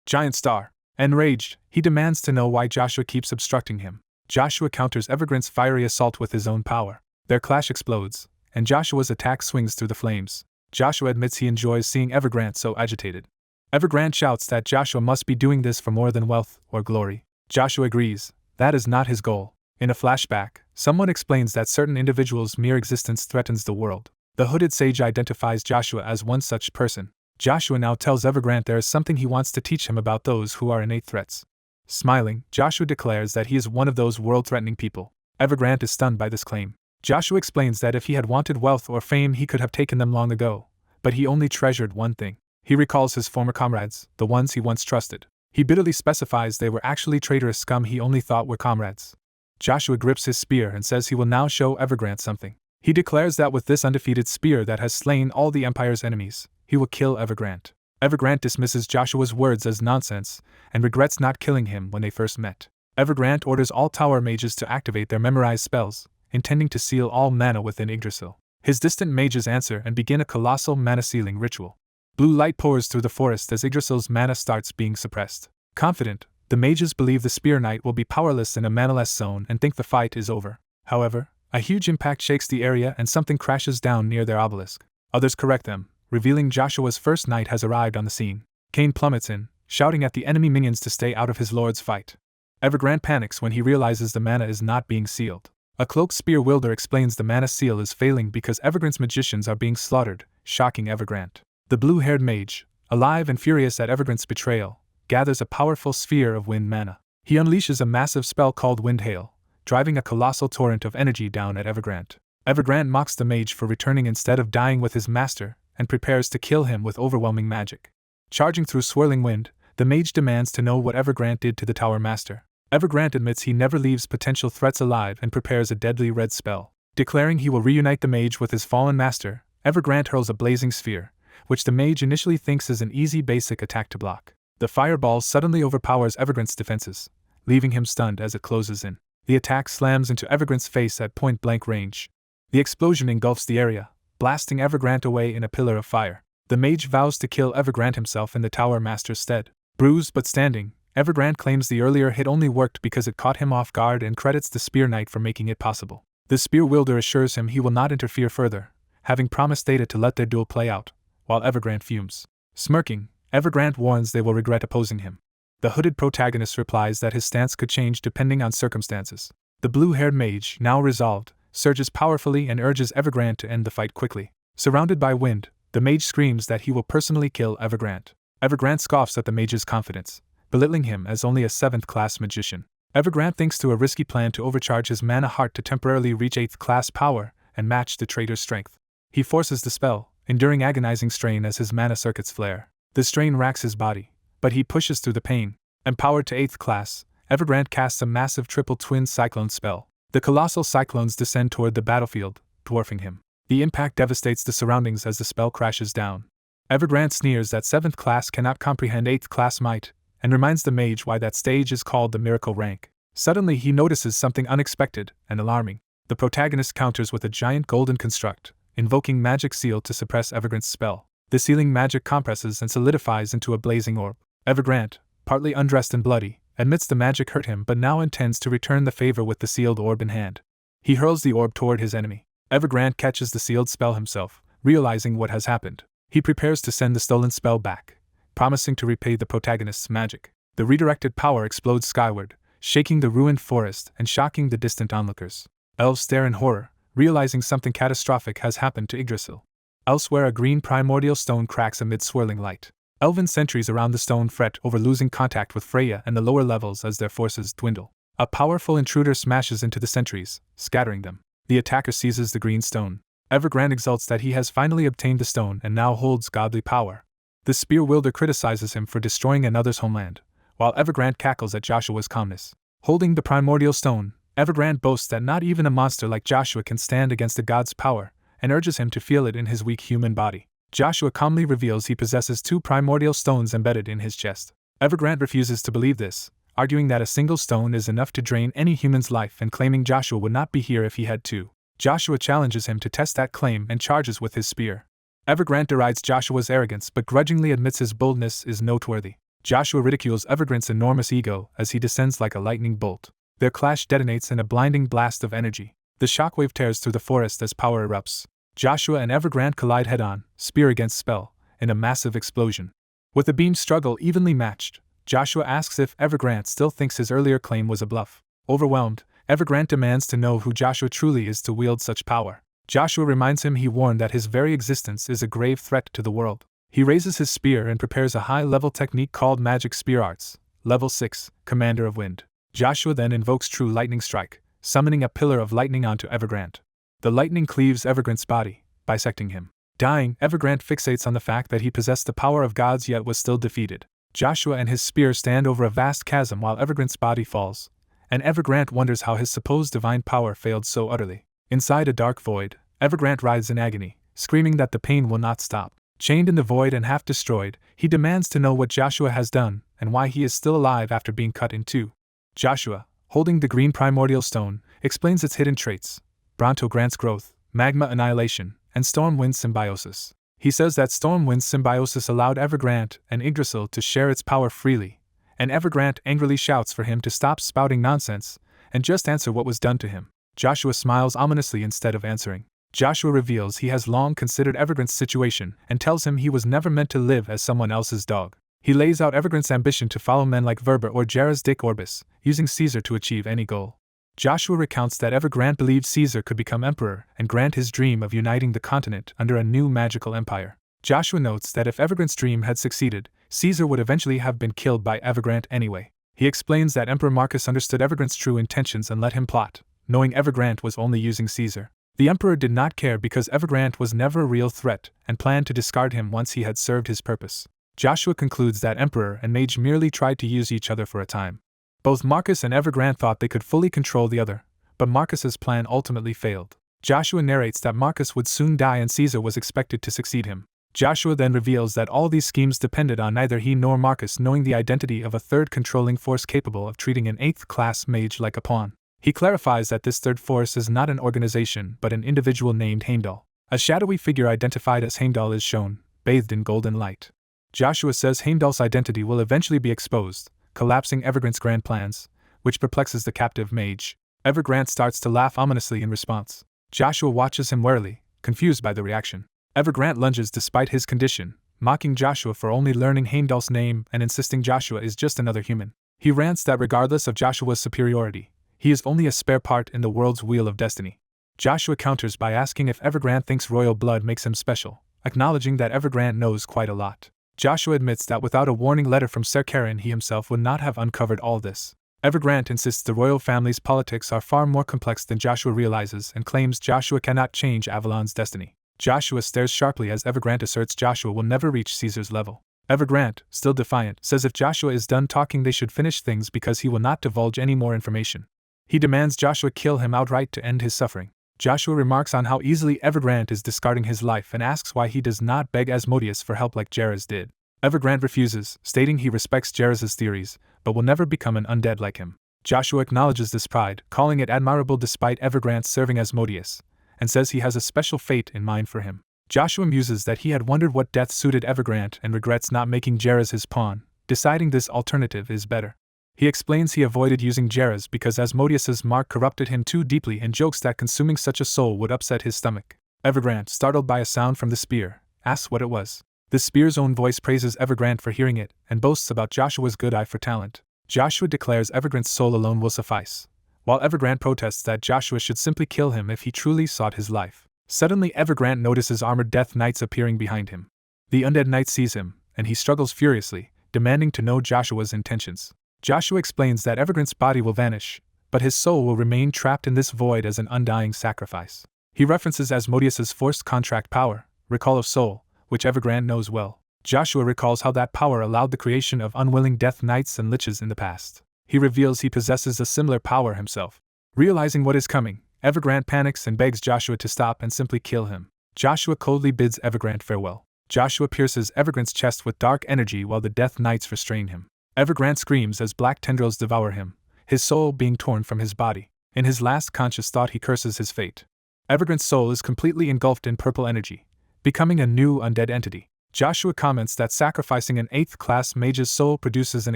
giant star. Enraged, he demands to know why Joshua keeps obstructing him. Joshua counters Evergrande's fiery assault with his own power. Their clash explodes, and Joshua's attack swings through the flames. Joshua admits he enjoys seeing Evergrande so agitated. Evergrande shouts that Joshua must be doing this for more than wealth or glory. Joshua agrees, that is not his goal. In a flashback, someone explains that certain individuals' mere existence threatens the world. The hooded sage identifies Joshua as one such person. Joshua now tells Evergrande there is something he wants to teach him about those who are innate threats. Smiling, Joshua declares that he is one of those world-threatening people. Evergrande is stunned by this claim. Joshua explains that if he had wanted wealth or fame he could have taken them long ago, but he only treasured one thing. He recalls his former comrades, the ones he once trusted. He bitterly specifies they were actually traitorous scum he only thought were comrades. Joshua grips his spear and says he will now show Evergrande something. He declares that with this undefeated spear that has slain all the Empire's enemies, he will kill Evergrande. Evergrande dismisses Joshua's words as nonsense, and regrets not killing him when they first met. Evergrande orders all tower mages to activate their memorized spells, intending to seal all mana within Yggdrasil. His distant mages answer and begin a colossal mana-sealing ritual. Blue light pours through the forest as Yggdrasil's mana starts being suppressed. Confident, the mages believe the Spear Knight will be powerless in a manaless zone and think the fight is over. However, a huge impact shakes the area and something crashes down near their obelisk. Others correct them, revealing Joshua's first knight has arrived on the scene. Cain plummets in, shouting at the enemy minions to stay out of his lord's fight. Evergrande panics when he realizes the mana is not being sealed. A cloaked spear wielder explains the mana seal is failing because Evergrande's magicians are being slaughtered, shocking Evergrande. The blue-haired mage, alive and furious at Evergrande's betrayal, gathers a powerful sphere of wind mana. He unleashes a massive spell called Wind Hail, driving a colossal torrent of energy down at Evergrande. Evergrande mocks the mage for returning instead of dying with his master, and prepares to kill him with overwhelming magic. Charging through swirling wind, the mage demands to know what Evergrande did to the tower master. Evergrande admits he never leaves potential threats alive and prepares a deadly red spell. Declaring he will reunite the mage with his fallen master, Evergrande hurls a blazing sphere, which the mage initially thinks is an easy basic attack to block. The fireball suddenly overpowers Evergrande's defenses, leaving him stunned as it closes in. The attack slams into Evergrande's face at point-blank range. The explosion engulfs the area, blasting Evergrande away in a pillar of fire. The mage vows to kill Evergrande himself in the tower master's stead. Bruised but standing, Evergrande claims the earlier hit only worked because it caught him off guard and credits the Spear Knight for making it possible. The spear wielder assures him he will not interfere further, having promised Data to let their duel play out, while Evergrande fumes. Smirking, Evergrande warns they will regret opposing him. The hooded protagonist replies that his stance could change depending on circumstances. The blue-haired mage, now resolved, surges powerfully and urges Evergrande to end the fight quickly. Surrounded by wind, the mage screams that he will personally kill Evergrande. Evergrande scoffs at the mage's confidence, belittling him as only a 7th-class magician. Evergrande thinks through a risky plan to overcharge his mana heart to temporarily reach 8th-class power and match the traitor's strength. He forces the spell, enduring agonizing strain as his mana circuits flare. The strain racks his body, but he pushes through the pain. Empowered to 8th class, Evergrande casts a massive triple twin cyclone spell. The colossal cyclones descend toward the battlefield, dwarfing him. The impact devastates the surroundings as the spell crashes down. Evergrande sneers that 7th class cannot comprehend 8th class might, and reminds the mage why that stage is called the miracle rank. Suddenly he notices something unexpected and alarming. The protagonist counters with a giant golden construct, invoking magic seal to suppress Evergrande's spell. The sealing magic compresses and solidifies into a blazing orb. Evergrande, partly undressed and bloody, admits the magic hurt him but now intends to return the favor with the sealed orb in hand. He hurls the orb toward his enemy. Evergrande catches the sealed spell himself, realizing what has happened. He prepares to send the stolen spell back, promising to repay the protagonist's magic. The redirected power explodes skyward, shaking the ruined forest and shocking the distant onlookers. Elves stare in horror, realizing something catastrophic has happened to Yggdrasil. Elsewhere, a green primordial stone cracks amid swirling light. Elven sentries around the stone fret over losing contact with Freya and the lower levels as their forces dwindle. A powerful intruder smashes into the sentries, scattering them. The attacker seizes the green stone. Evergrande exults that he has finally obtained the stone and now holds godly power. The spear wielder criticizes him for destroying another's homeland, while Evergrande cackles at Joshua's calmness. Holding the primordial stone, Evergrande boasts that not even a monster like Joshua can stand against a god's power, and urges him to feel it in his weak human body. Joshua calmly reveals he possesses 2 primordial stones embedded in his chest. Evergrande refuses to believe this, arguing that a single stone is enough to drain any human's life and claiming Joshua would not be here if he had 2. Joshua challenges him to test that claim and charges with his spear. Evergrande derides Joshua's arrogance but grudgingly admits his boldness is noteworthy. Joshua ridicules Evergrande's enormous ego as he descends like a lightning bolt. Their clash detonates in a blinding blast of energy. The shockwave tears through the forest as power erupts. Joshua and Evergrande collide head-on, spear against spell, in a massive explosion. With the beam struggle evenly matched, Joshua asks if Evergrande still thinks his earlier claim was a bluff. Overwhelmed, Evergrande demands to know who Joshua truly is to wield such power. Joshua reminds him he warned that his very existence is a grave threat to the world. He raises his spear and prepares a high-level technique called Magic Spear Arts, Level 6, Commander of Wind. Joshua then invokes True Lightning Strike, summoning a pillar of lightning onto Evergrande. The lightning cleaves Evergrande's body, bisecting him. Dying, Evergrande fixates on the fact that he possessed the power of gods yet was still defeated. Joshua and his spear stand over a vast chasm while Evergrande's body falls, and Evergrande wonders how his supposed divine power failed so utterly. Inside a dark void, Evergrande writhes in agony, screaming that the pain will not stop. Chained in the void and half destroyed, he demands to know what Joshua has done and why he is still alive after being cut in 2. Joshua, holding the green primordial stone, explains its hidden traits: Bronto grants growth, magma annihilation, and storm-wind symbiosis. He says that storm-wind symbiosis allowed Evergrande and Yggdrasil to share its power freely, and Evergrande angrily shouts for him to stop spouting nonsense and just answer what was done to him. Joshua smiles ominously instead of answering. Joshua reveals he has long considered Evergrande's situation and tells him he was never meant to live as someone else's dog. He lays out Evergrande's ambition to follow men like Verber or Jaraz Dick Orbis, using Caesar to achieve any goal. Joshua recounts that Evergrande believed Caesar could become emperor and grant his dream of uniting the continent under a new magical empire. Joshua notes that if Evergrande's dream had succeeded, Caesar would eventually have been killed by Evergrande anyway. He explains that Emperor Marcus understood Evergrande's true intentions and let him plot, knowing Evergrande was only using Caesar. The Emperor did not care because Evergrande was never a real threat and planned to discard him once he had served his purpose. Joshua concludes that Emperor and Mage merely tried to use each other for a time. Both Marcus and Evergrande thought they could fully control the other, but Marcus's plan ultimately failed. Joshua narrates that Marcus would soon die and Caesar was expected to succeed him. Joshua then reveals that all these schemes depended on neither he nor Marcus knowing the identity of a third controlling force capable of treating an 8th-class mage like a pawn. He clarifies that this third force is not an organization but an individual named Heimdall. A shadowy figure identified as Heimdall is shown, bathed in golden light. Joshua says Heimdall's identity will eventually be exposed, collapsing Evergrande's grand plans, which perplexes the captive mage. Evergrande starts to laugh ominously in response. Joshua watches him warily, confused by the reaction. Evergrande lunges despite his condition, mocking Joshua for only learning Heimdall's name and insisting Joshua is just another human. He rants that regardless of Joshua's superiority, he is only a spare part in the world's wheel of destiny. Joshua counters by asking if Evergrande thinks royal blood makes him special, acknowledging that Evergrande knows quite a lot. Joshua admits that without a warning letter from Ser Cain he himself would not have uncovered all this. Evergrande insists the royal family's politics are far more complex than Joshua realizes and claims Joshua cannot change Avalon's destiny. Joshua stares sharply as Evergrande asserts Joshua will never reach Caesar's level. Evergrande, still defiant, says if Joshua is done talking they should finish things because he will not divulge any more information. He demands Joshua kill him outright to end his suffering. Joshua remarks on how easily Evergrande is discarding his life and asks why he does not beg Asmodeus for help like Jairus did. Evergrande refuses, stating he respects Jairus' theories, but will never become an undead like him. Joshua acknowledges this pride, calling it admirable despite Evergrande serving Asmodeus, and says he has a special fate in mind for him. Joshua muses that he had wondered what death suited Evergrande and regrets not making Jairus his pawn, deciding this alternative is better. He explains he avoided using Jairus because Asmodeus's mark corrupted him too deeply and jokes that consuming such a soul would upset his stomach. Evergrande, startled by a sound from the spear, asks what it was. The spear's own voice praises Evergrande for hearing it and boasts about Joshua's good eye for talent. Joshua declares Evergrande's soul alone will suffice, while Evergrande protests that Joshua should simply kill him if he truly sought his life. Suddenly Evergrande notices armored death knights appearing behind him. The undead knight sees him, and he struggles furiously, demanding to know Joshua's intentions. Joshua explains that Evergrande's body will vanish, but his soul will remain trapped in this void as an undying sacrifice. He references Asmodeus's forced contract power, recall of soul, which Evergrande knows well. Joshua recalls how that power allowed the creation of unwilling death knights and liches in the past. He reveals he possesses a similar power himself. Realizing what is coming, Evergrande panics and begs Joshua to stop and simply kill him. Joshua coldly bids Evergrande farewell. Joshua pierces Evergrande's chest with dark energy while the death knights restrain him. Evergrande screams as black tendrils devour him, his soul being torn from his body. In his last conscious thought he curses his fate. Evergrande's soul is completely engulfed in purple energy, becoming a new undead entity. Joshua comments that sacrificing an 8th class mage's soul produces an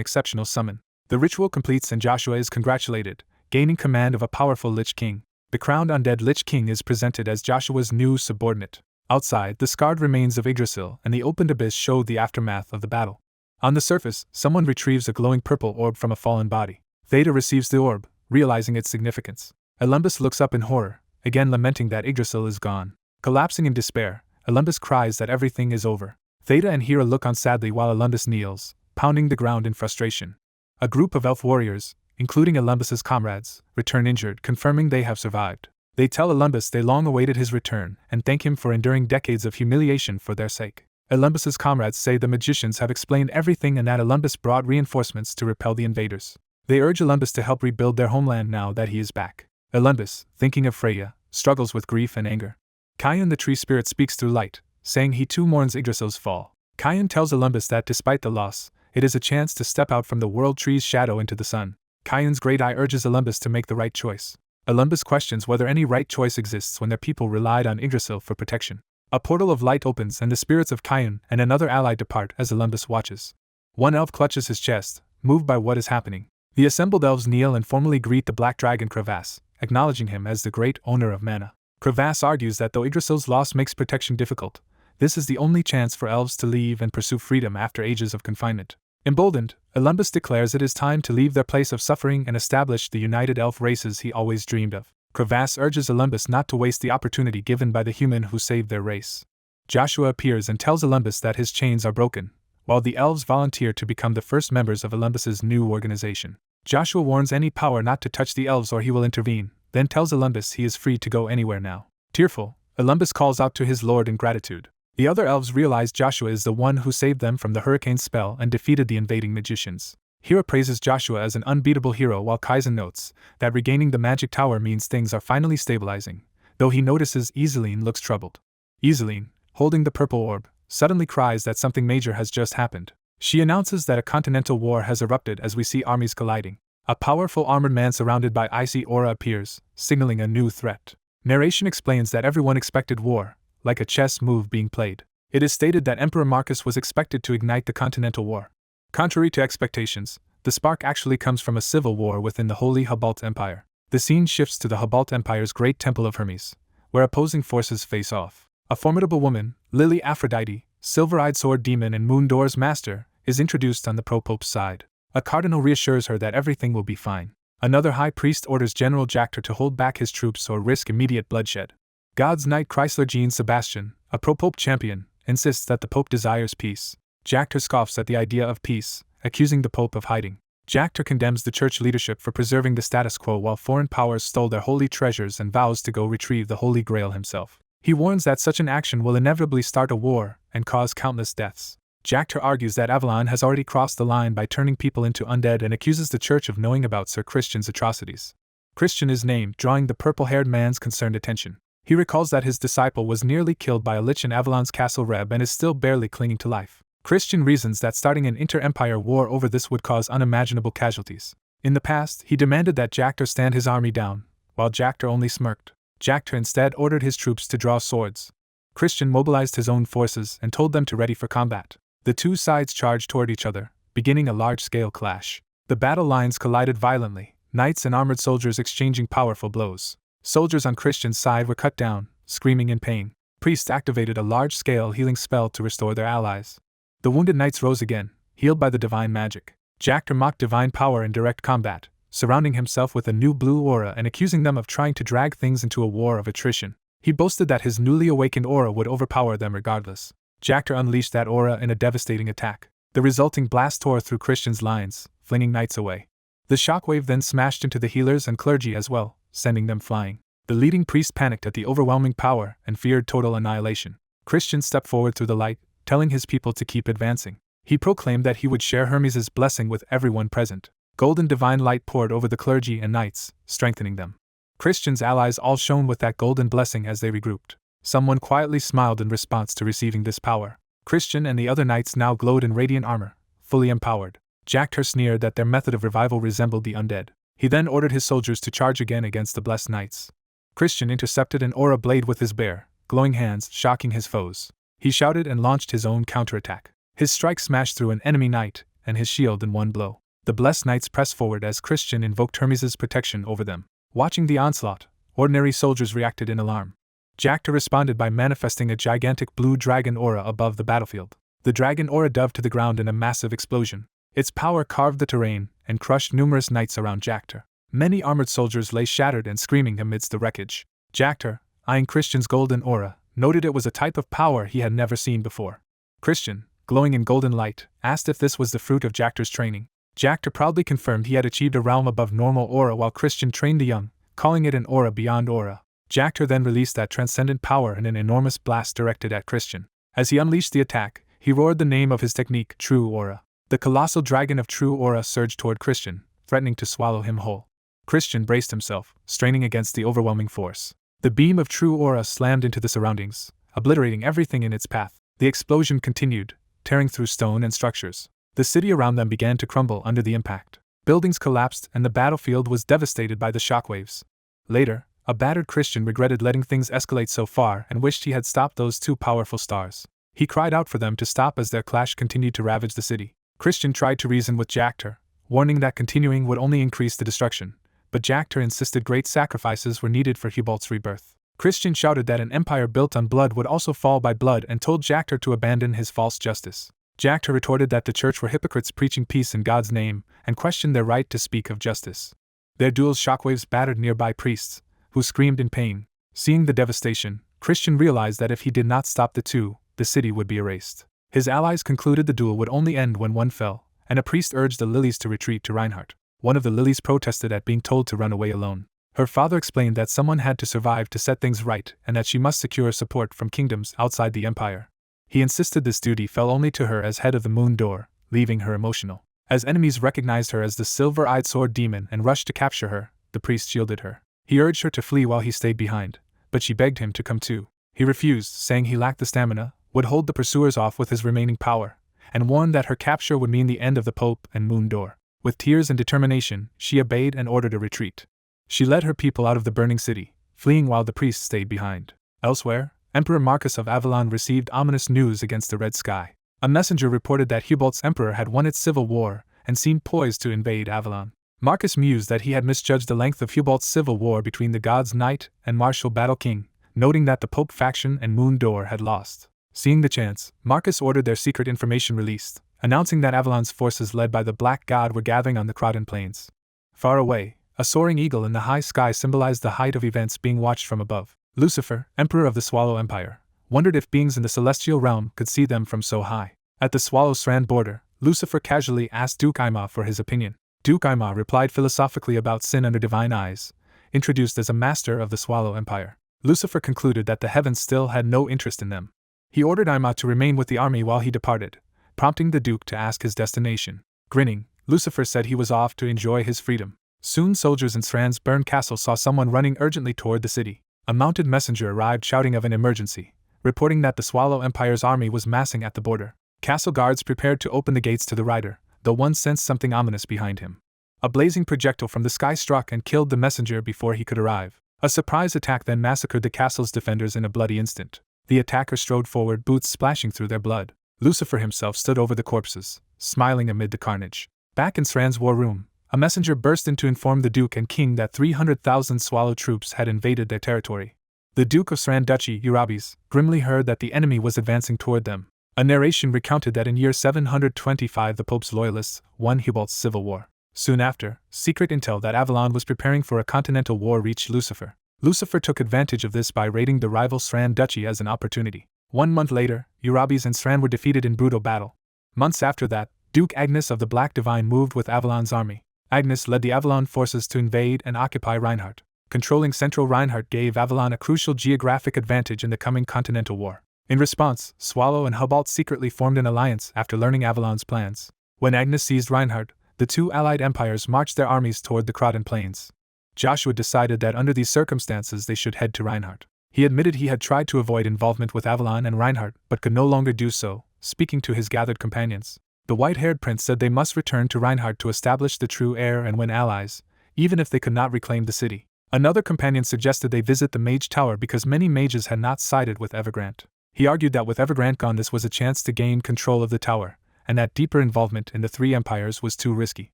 exceptional summon. The ritual completes and Joshua is congratulated, gaining command of a powerful Lich King. The crowned undead Lich King is presented as Joshua's new subordinate. Outside, the scarred remains of Yggdrasil and the opened abyss show the aftermath of the battle. On the surface, someone retrieves a glowing purple orb from a fallen body. Theta receives the orb, realizing its significance. Olympus looks up in horror, again lamenting that Yggdrasil is gone. Collapsing in despair, Olympus cries that everything is over. Theta and Hera look on sadly while Olympus kneels, pounding the ground in frustration. A group of elf warriors, including Olympus's comrades, return injured, confirming they have survived. They tell Olympus they long awaited his return and thank him for enduring decades of humiliation for their sake. Olympus's comrades say the magicians have explained everything and that Olympus brought reinforcements to repel the invaders. They urge Olympus to help rebuild their homeland now that he is back. Olympus, thinking of Freya, struggles with grief and anger. Cain the tree spirit speaks through light, saying he too mourns Yggdrasil's fall. Cain tells Olympus that despite the loss, it is a chance to step out from the world tree's shadow into the sun. Cain's great eye urges Olympus to make the right choice. Olympus questions whether any right choice exists when their people relied on Yggdrasil for protection. A portal of light opens and the spirits of Cain and another ally depart as Olympus watches. One elf clutches his chest, moved by what is happening. The assembled elves kneel and formally greet the black dragon Crevasse, acknowledging him as the great owner of mana. Crevasse argues that though Yggdrasil's loss makes protection difficult, this is the only chance for elves to leave and pursue freedom after ages of confinement. Emboldened, Olympus declares it is time to leave their place of suffering and establish the united elf races he always dreamed of. Crevasse urges Olympus not to waste the opportunity given by the human who saved their race. Joshua appears and tells Olympus that his chains are broken, while the elves volunteer to become the first members of Olympus's new organization. Joshua warns any power not to touch the elves or he will intervene, then tells Olympus he is free to go anywhere now. Tearful, Olympus calls out to his lord in gratitude. The other elves realize Joshua is the one who saved them from the hurricane spell and defeated the invading magicians. Hera praises Joshua as an unbeatable hero while Kaizen notes that regaining the magic tower means things are finally stabilizing, though he notices Iseline looks troubled. Iseline, holding the purple orb, suddenly cries that something major has just happened. She announces that a continental war has erupted as we see armies colliding. A powerful armored man surrounded by icy aura appears, signaling a new threat. Narration explains that everyone expected war, like a chess move being played. It is stated that Emperor Marcus was expected to ignite the Continental War. Contrary to expectations, the spark actually comes from a civil war within the Holy Hubalt Empire. The scene shifts to the Hubalt Empire's great Temple of Hermes, where opposing forces face off. A formidable woman, Lily Aphrodite, silver-eyed sword demon and Moon Door's master, is introduced on the pro-pope's side. A cardinal reassures her that everything will be fine. Another high priest orders General Jactor to hold back his troops or risk immediate bloodshed. God's Knight Chrysler Jean Sebastian, a pro-Pope champion, insists that the Pope desires peace. Jactor scoffs at the idea of peace, accusing the Pope of hiding. Jactor condemns the church leadership for preserving the status quo while foreign powers stole their holy treasures and vows to go retrieve the Holy Grail himself. He warns that such an action will inevitably start a war and cause countless deaths. Jactor argues that Avalon has already crossed the line by turning people into undead and accuses the church of knowing about Sir Christian's atrocities. Christian is named, drawing the purple-haired man's concerned attention. He recalls that his disciple was nearly killed by a lich in Avalon's castle Reb and is still barely clinging to life. Christian reasons that starting an inter-empire war over this would cause unimaginable casualties. In the past, he demanded that Jactor stand his army down, while Jactor only smirked. Jactor instead ordered his troops to draw swords. Christian mobilized his own forces and told them to ready for combat. The two sides charged toward each other, beginning a large-scale clash. The battle lines collided violently, knights and armored soldiers exchanging powerful blows. Soldiers on Christian's side were cut down, screaming in pain. Priests activated a large-scale healing spell to restore their allies. The wounded knights rose again, healed by the divine magic. Jactor mocked divine power in direct combat, surrounding himself with a new blue aura and accusing them of trying to drag things into a war of attrition. He boasted that his newly awakened aura would overpower them regardless. Jactor unleashed that aura in a devastating attack. The resulting blast tore through Christian's lines, flinging knights away. The shockwave then smashed into the healers and clergy as well, sending them flying. The leading priest panicked at the overwhelming power and feared total annihilation. Christian stepped forward through the light, telling his people to keep advancing. He proclaimed that he would share Hermes' blessing with everyone present. Golden divine light poured over the clergy and knights, strengthening them. Christian's allies all shone with that golden blessing as they regrouped. Someone quietly smiled in response to receiving this power. Christian and the other knights now glowed in radiant armor, fully empowered. Jactor sneered that their method of revival resembled the undead. He then ordered his soldiers to charge again against the blessed knights. Christian intercepted an aura blade with his bare, glowing hands, shocking his foes. He shouted and launched his own counterattack. His strike smashed through an enemy knight and his shield in one blow. The blessed knights pressed forward as Christian invoked Hermes' protection over them. Watching the onslaught, ordinary soldiers reacted in alarm. Jactor responded by manifesting a gigantic blue dragon aura above the battlefield. The dragon aura dove to the ground in a massive explosion. Its power carved the terrain and crushed numerous knights around Jactor. Many armored soldiers lay shattered and screaming amidst the wreckage. Jactor, eyeing Christian's golden aura, noted it was a type of power he had never seen before. Christian, glowing in golden light, asked if this was the fruit of Jactor's training. Jactor proudly confirmed he had achieved a realm above normal aura while Christian trained the young, calling it an aura beyond aura. Jactor then released that transcendent power in an enormous blast directed at Christian. As he unleashed the attack, he roared the name of his technique, True Aura. The colossal dragon of True Aura surged toward Christian, threatening to swallow him whole. Christian braced himself, straining against the overwhelming force. The beam of True Aura slammed into the surroundings, obliterating everything in its path. The explosion continued, tearing through stone and structures. The city around them began to crumble under the impact. Buildings collapsed and the battlefield was devastated by the shockwaves. Later, a battered Christian regretted letting things escalate so far and wished he had stopped those two powerful stars. He cried out for them to stop as their clash continued to ravage the city. Christian tried to reason with Jactor, warning that continuing would only increase the destruction, but Jactor insisted great sacrifices were needed for Hubalt's rebirth. Christian shouted that an empire built on blood would also fall by blood and told Jactor to abandon his false justice. Jactor retorted that the church were hypocrites preaching peace in God's name and questioned their right to speak of justice. Their duel's shockwaves battered nearby priests, who screamed in pain. Seeing the devastation, Christian realized that if he did not stop the two, the city would be erased. His allies concluded the duel would only end when one fell, and a priest urged the lilies to retreat to Reinhardt. One of the lilies protested at being told to run away alone. Her father explained that someone had to survive to set things right and that she must secure support from kingdoms outside the empire. He insisted this duty fell only to her as head of the Moon Door, leaving her emotional. As enemies recognized her as the silver-eyed sword demon and rushed to capture her, the priest shielded her. He urged her to flee while he stayed behind, but she begged him to come too. He refused, saying he lacked the stamina, would hold the pursuers off with his remaining power, and warned that her capture would mean the end of the Pope and Moon Door. With tears and determination, she obeyed and ordered a retreat. She led her people out of the burning city, fleeing while the priest stayed behind. Elsewhere, Emperor Marcus of Avalon received ominous news against the red sky. A messenger reported that Hubalt's emperor had won its civil war and seemed poised to invade Avalon. Marcus mused that he had misjudged the length of Hubalt's civil war between the God's Knight and Martial Battle King, noting that the Pope faction and Moon Door had lost. Seeing the chance, Marcus ordered their secret information released, announcing that Avalon's forces led by the Black God were gathering on the Croton Plains. Far away, A soaring eagle in the high sky symbolized the height of events being watched from above. Lucifer, emperor of the Swallow Empire, wondered if beings in the celestial realm could see them from so high. At the Swallow Strand border, Lucifer casually asked Duke Ima for his opinion. Duke Ima replied philosophically about sin under divine eyes, introduced as a master of the Swallow Empire. Lucifer concluded that the heavens still had no interest in them. He ordered Ima to remain with the army while he departed, prompting the Duke to ask his destination. Grinning, Lucifer said he was off to enjoy his freedom. Soon soldiers in Strand's burned castle saw someone running urgently toward the city. A mounted messenger arrived shouting of an emergency, reporting that the Swallow Empire's army was massing at the border. Castle guards prepared to open the gates to the rider, though one sensed something ominous behind him. A blazing projectile from the sky struck and killed the messenger before he could arrive. A surprise attack then massacred the castle's defenders in a bloody instant. The attackers strode forward, boots splashing through their blood. Lucifer himself stood over the corpses, smiling amid the carnage. Back in Strand's war room, a messenger burst in to inform the Duke and King that 300,000 Swallow troops had invaded their territory. The Duke of Strand Duchy, Urabis, grimly heard that the enemy was advancing toward them. A narration recounted that in year 725 the Pope's loyalists won Hubalt's civil war. Soon after, secret intel that Avalon was preparing for a continental war reached Lucifer. Lucifer took advantage of this by raiding the rival Strand Duchy as an opportunity. 1 month later, Urabis and Strand were defeated in brutal battle. Months after that, Duke Agnes of the Black Divine moved with Avalon's army. Agnes led the Avalon forces to invade and occupy Reinhardt. Controlling central Reinhardt gave Avalon a crucial geographic advantage in the coming continental war. In response, Swallow and Hubalt secretly formed an alliance after learning Avalon's plans. When Agnes seized Reinhardt, the two allied empires marched their armies toward the Croton Plains. Joshua decided that under these circumstances they should head to Reinhardt. He admitted he had tried to avoid involvement with Avalon and Reinhardt, but could no longer do so, speaking to his gathered companions. The white-haired prince said they must return to Reinhardt to establish the true heir and win allies, even if they could not reclaim the city. Another companion suggested they visit the Mage Tower because many mages had not sided with Evergrande. He argued that with Evergrande gone this was a chance to gain control of the tower, and that deeper involvement in the three empires was too risky.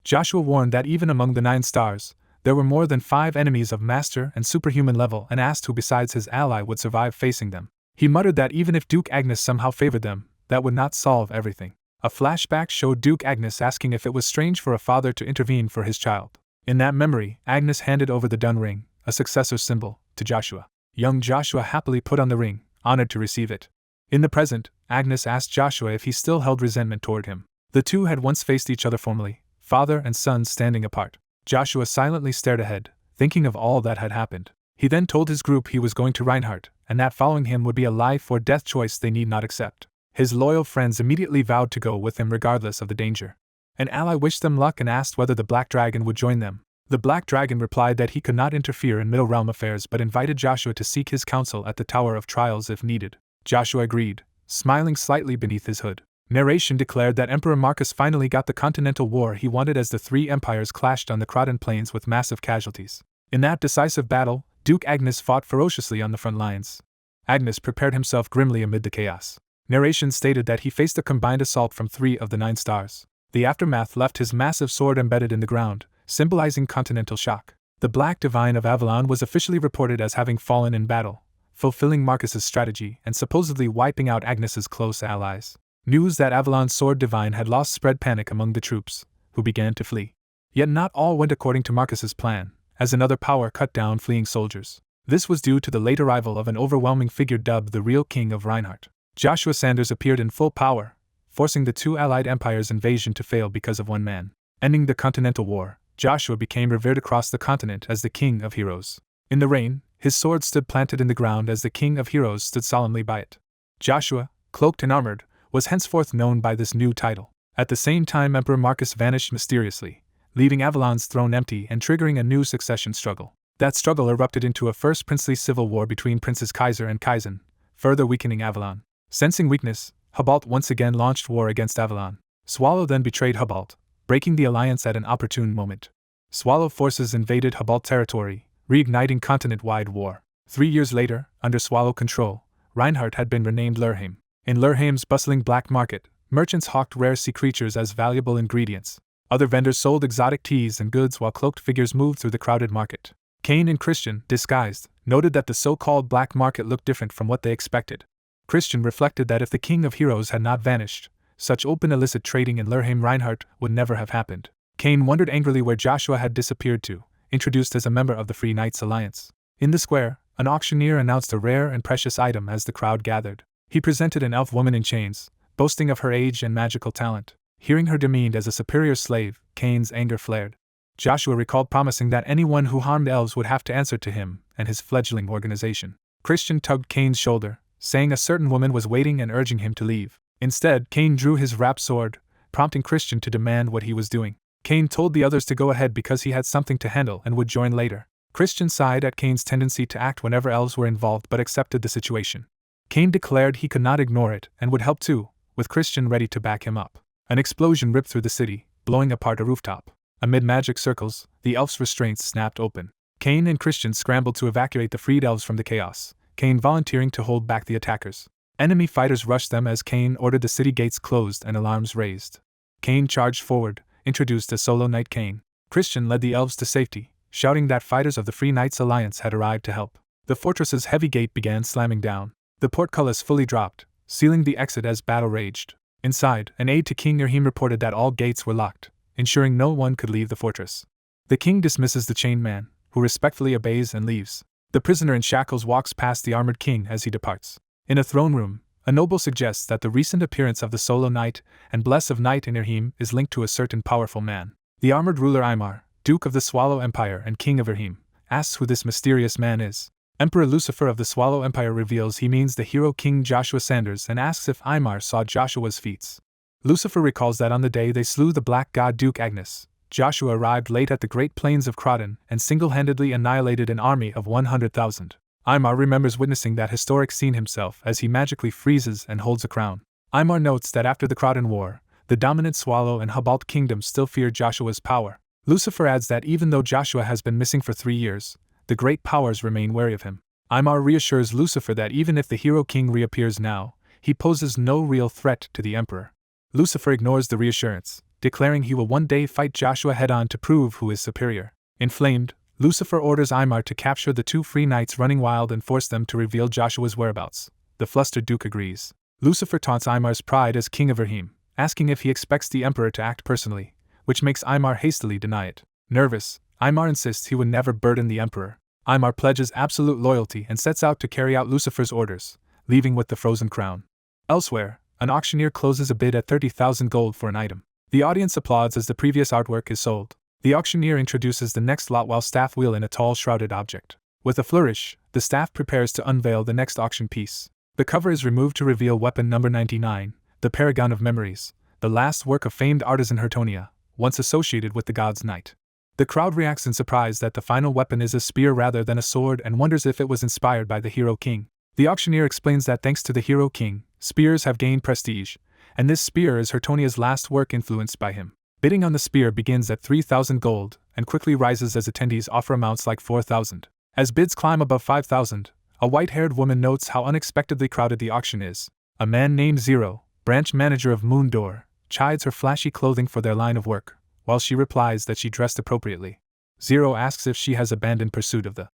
Joshua warned that even among the 9 stars, there were more than 5 enemies of master and superhuman level and asked who besides his ally would survive facing them. He muttered that even if Duke Agnes somehow favored them, that would not solve everything. A flashback showed Duke Agnes asking if it was strange for a father to intervene for his child. In that memory, Agnes handed over the dun ring, a successor symbol, to Joshua. Young Joshua happily put on the ring, honored to receive it. In the present, Agnes asked Joshua if he still held resentment toward him. The two had once faced each other formally, father and son standing apart. Joshua silently stared ahead, thinking of all that had happened. He then told his group he was going to Reinhardt, and that following him would be a life or death choice they need not accept. His loyal friends immediately vowed to go with him regardless of the danger. An ally wished them luck and asked whether the Black Dragon would join them. The Black Dragon replied that he could not interfere in Middle Realm affairs but invited Joshua to seek his counsel at the Tower of Trials if needed. Joshua agreed, smiling slightly beneath his hood. Narration declared that Emperor Marcus finally got the continental war he wanted as the 3 empires clashed on the Croton Plains with massive casualties. In that decisive battle, Duke Agnes fought ferociously on the front lines. Agnes prepared himself grimly amid the chaos. Narration stated that he faced a combined assault from 3 of the 9 stars. The aftermath left his massive sword embedded in the ground, symbolizing continental shock. The Black Divine of Avalon was officially reported as having fallen in battle, fulfilling Marcus's strategy and supposedly wiping out Agnes's close allies. News that Avalon's Sword Divine had lost spread panic among the troops, who began to flee. Yet not all went according to Marcus's plan, as another power cut down fleeing soldiers. This was due to the late arrival of an overwhelming figure dubbed the real King of Reinhardt. Joshua Sanders appeared in full power, forcing the 2 allied empires' invasion to fail because of one man. Ending the Continental War, Joshua became revered across the continent as the King of Heroes. In the reign, his sword stood planted in the ground as the King of Heroes stood solemnly by it. Joshua, cloaked and armored, was henceforth known by this new title. At the same time, Emperor Marcus vanished mysteriously, leaving Avalon's throne empty and triggering a new succession struggle. That struggle erupted into a first princely civil war between Princes Kaiser and Kaizen, further weakening Avalon. Sensing weakness, Hubalt once again launched war against Avalon. Swallow then betrayed Hubalt, breaking the alliance at an opportune moment. Swallow forces invaded Hubalt territory, reigniting continent-wide war. 3 years later, under Swallow control, Reinhardt had been renamed Lurheim. In Lurheim's bustling black market, merchants hawked rare sea creatures as valuable ingredients. Other vendors sold exotic teas and goods while cloaked figures moved through the crowded market. Cain and Christian, disguised, noted that the so-called black market looked different from what they expected. Christian reflected that if the King of Heroes had not vanished, such open illicit trading in Lurheim Reinhardt would never have happened. Cain wondered angrily where Joshua had disappeared to, introduced as a member of the Free Knights Alliance. In the square, an auctioneer announced a rare and precious item as the crowd gathered. He presented an elf woman in chains, boasting of her age and magical talent. Hearing her demeaned as a superior slave, Cain's anger flared. Joshua recalled promising that anyone who harmed elves would have to answer to him and his fledgling organization. Christian tugged Cain's shoulder, saying a certain woman was waiting and urging him to leave. Instead, Cain drew his wrapped sword, prompting Christian to demand what he was doing. Cain told the others to go ahead because he had something to handle and would join later. Christian sighed at Cain's tendency to act whenever elves were involved but accepted the situation. Cain declared he could not ignore it and would help too, with Christian ready to back him up. An explosion ripped through the city, blowing apart a rooftop. Amid magic circles, the elf's restraints snapped open. Cain and Christian scrambled to evacuate the freed elves from the chaos, Cain volunteering to hold back the attackers. Enemy fighters rushed them as Cain ordered the city gates closed and alarms raised. Cain charged forward, introduced as solo knight Cain. Christian led the elves to safety, shouting that fighters of the Free Knights Alliance had arrived to help. The fortress's heavy gate began slamming down. The portcullis fully dropped, sealing the exit as battle raged. Inside, an aide to King Nirhim reported that all gates were locked, ensuring no one could leave the fortress. The king dismisses the chained man, who respectfully obeys and leaves. The prisoner in shackles walks past the armored king as he departs. In a throne room, a noble suggests that the recent appearance of the solo knight and bless of Knight Nirhim is linked to a certain powerful man. The armored ruler Aymar, Duke of the Swallow Empire and King of Nirhim, asks who this mysterious man is. Emperor Lucifer of the Swallow Empire reveals he means the hero King Joshua Sanders and asks if Aymar saw Joshua's feats. Lucifer recalls that on the day they slew the black god Duke Agnes, Joshua arrived late at the Great Plains of Croton and single-handedly annihilated an army of 100,000. Aymar remembers witnessing that historic scene himself as he magically freezes and holds a crown. Aymar notes that after the Croton War, the dominant Swallow and Hubalt kingdoms still feared Joshua's power. Lucifer adds that even though Joshua has been missing for 3 years, the great powers remain wary of him. Aymar reassures Lucifer that even if the hero king reappears now, he poses no real threat to the emperor. Lucifer ignores the reassurance, declaring he will one day fight Joshua head-on to prove who is superior. Inflamed, Lucifer orders Aymar to capture the 2 free knights running wild and force them to reveal Joshua's whereabouts. The flustered Duke agrees. Lucifer taunts Aymar's pride as king of Nirhim, asking if he expects the emperor to act personally, which makes Aymar hastily deny it. Nervous, Aymar insists he would never burden the emperor. Aymar pledges absolute loyalty and sets out to carry out Lucifer's orders, leaving with the frozen crown. Elsewhere, an auctioneer closes a bid at 30,000 gold for an item. The audience applauds as the previous artwork is sold. The auctioneer introduces the next lot while staff wheel in a tall shrouded object. With a flourish, the staff prepares to unveil the next auction piece. The cover is removed to reveal weapon number 99, the Paragon of Memories, the last work of famed artisan Hertonia, once associated with the god's knight. The crowd reacts in surprise that the final weapon is a spear rather than a sword and wonders if it was inspired by the hero king. The auctioneer explains that thanks to the hero king, spears have gained prestige, and this spear is Hertonia's last work influenced by him. Bidding on the spear begins at 3,000 gold and quickly rises as attendees offer amounts like 4,000. As bids climb above 5,000, a white-haired woman notes how unexpectedly crowded the auction is. A man named Zero, branch manager of Moon Door, chides her flashy clothing for their line of work, while she replies that she dressed appropriately. Zero asks if she has abandoned pursuit of the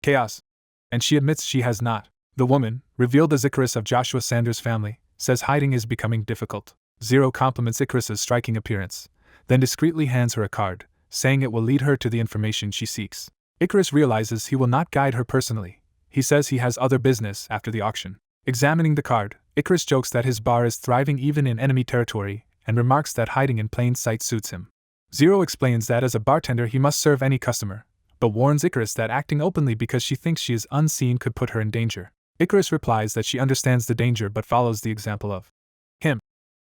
chaos, and she admits she has not. The woman, revealed as Icarus of Joshua Sanders' family, says hiding is becoming difficult. Zero compliments Icarus's striking appearance, then discreetly hands her a card, saying it will lead her to the information she seeks. Icarus realizes he will not guide her personally. He says he has other business after the auction. Examining the card, Icarus jokes that his bar is thriving even in enemy territory, and remarks that hiding in plain sight suits him. Zero explains that as a bartender he must serve any customer, but warns Icarus that acting openly because she thinks she is unseen could put her in danger. Icarus replies that she understands the danger but follows the example of him,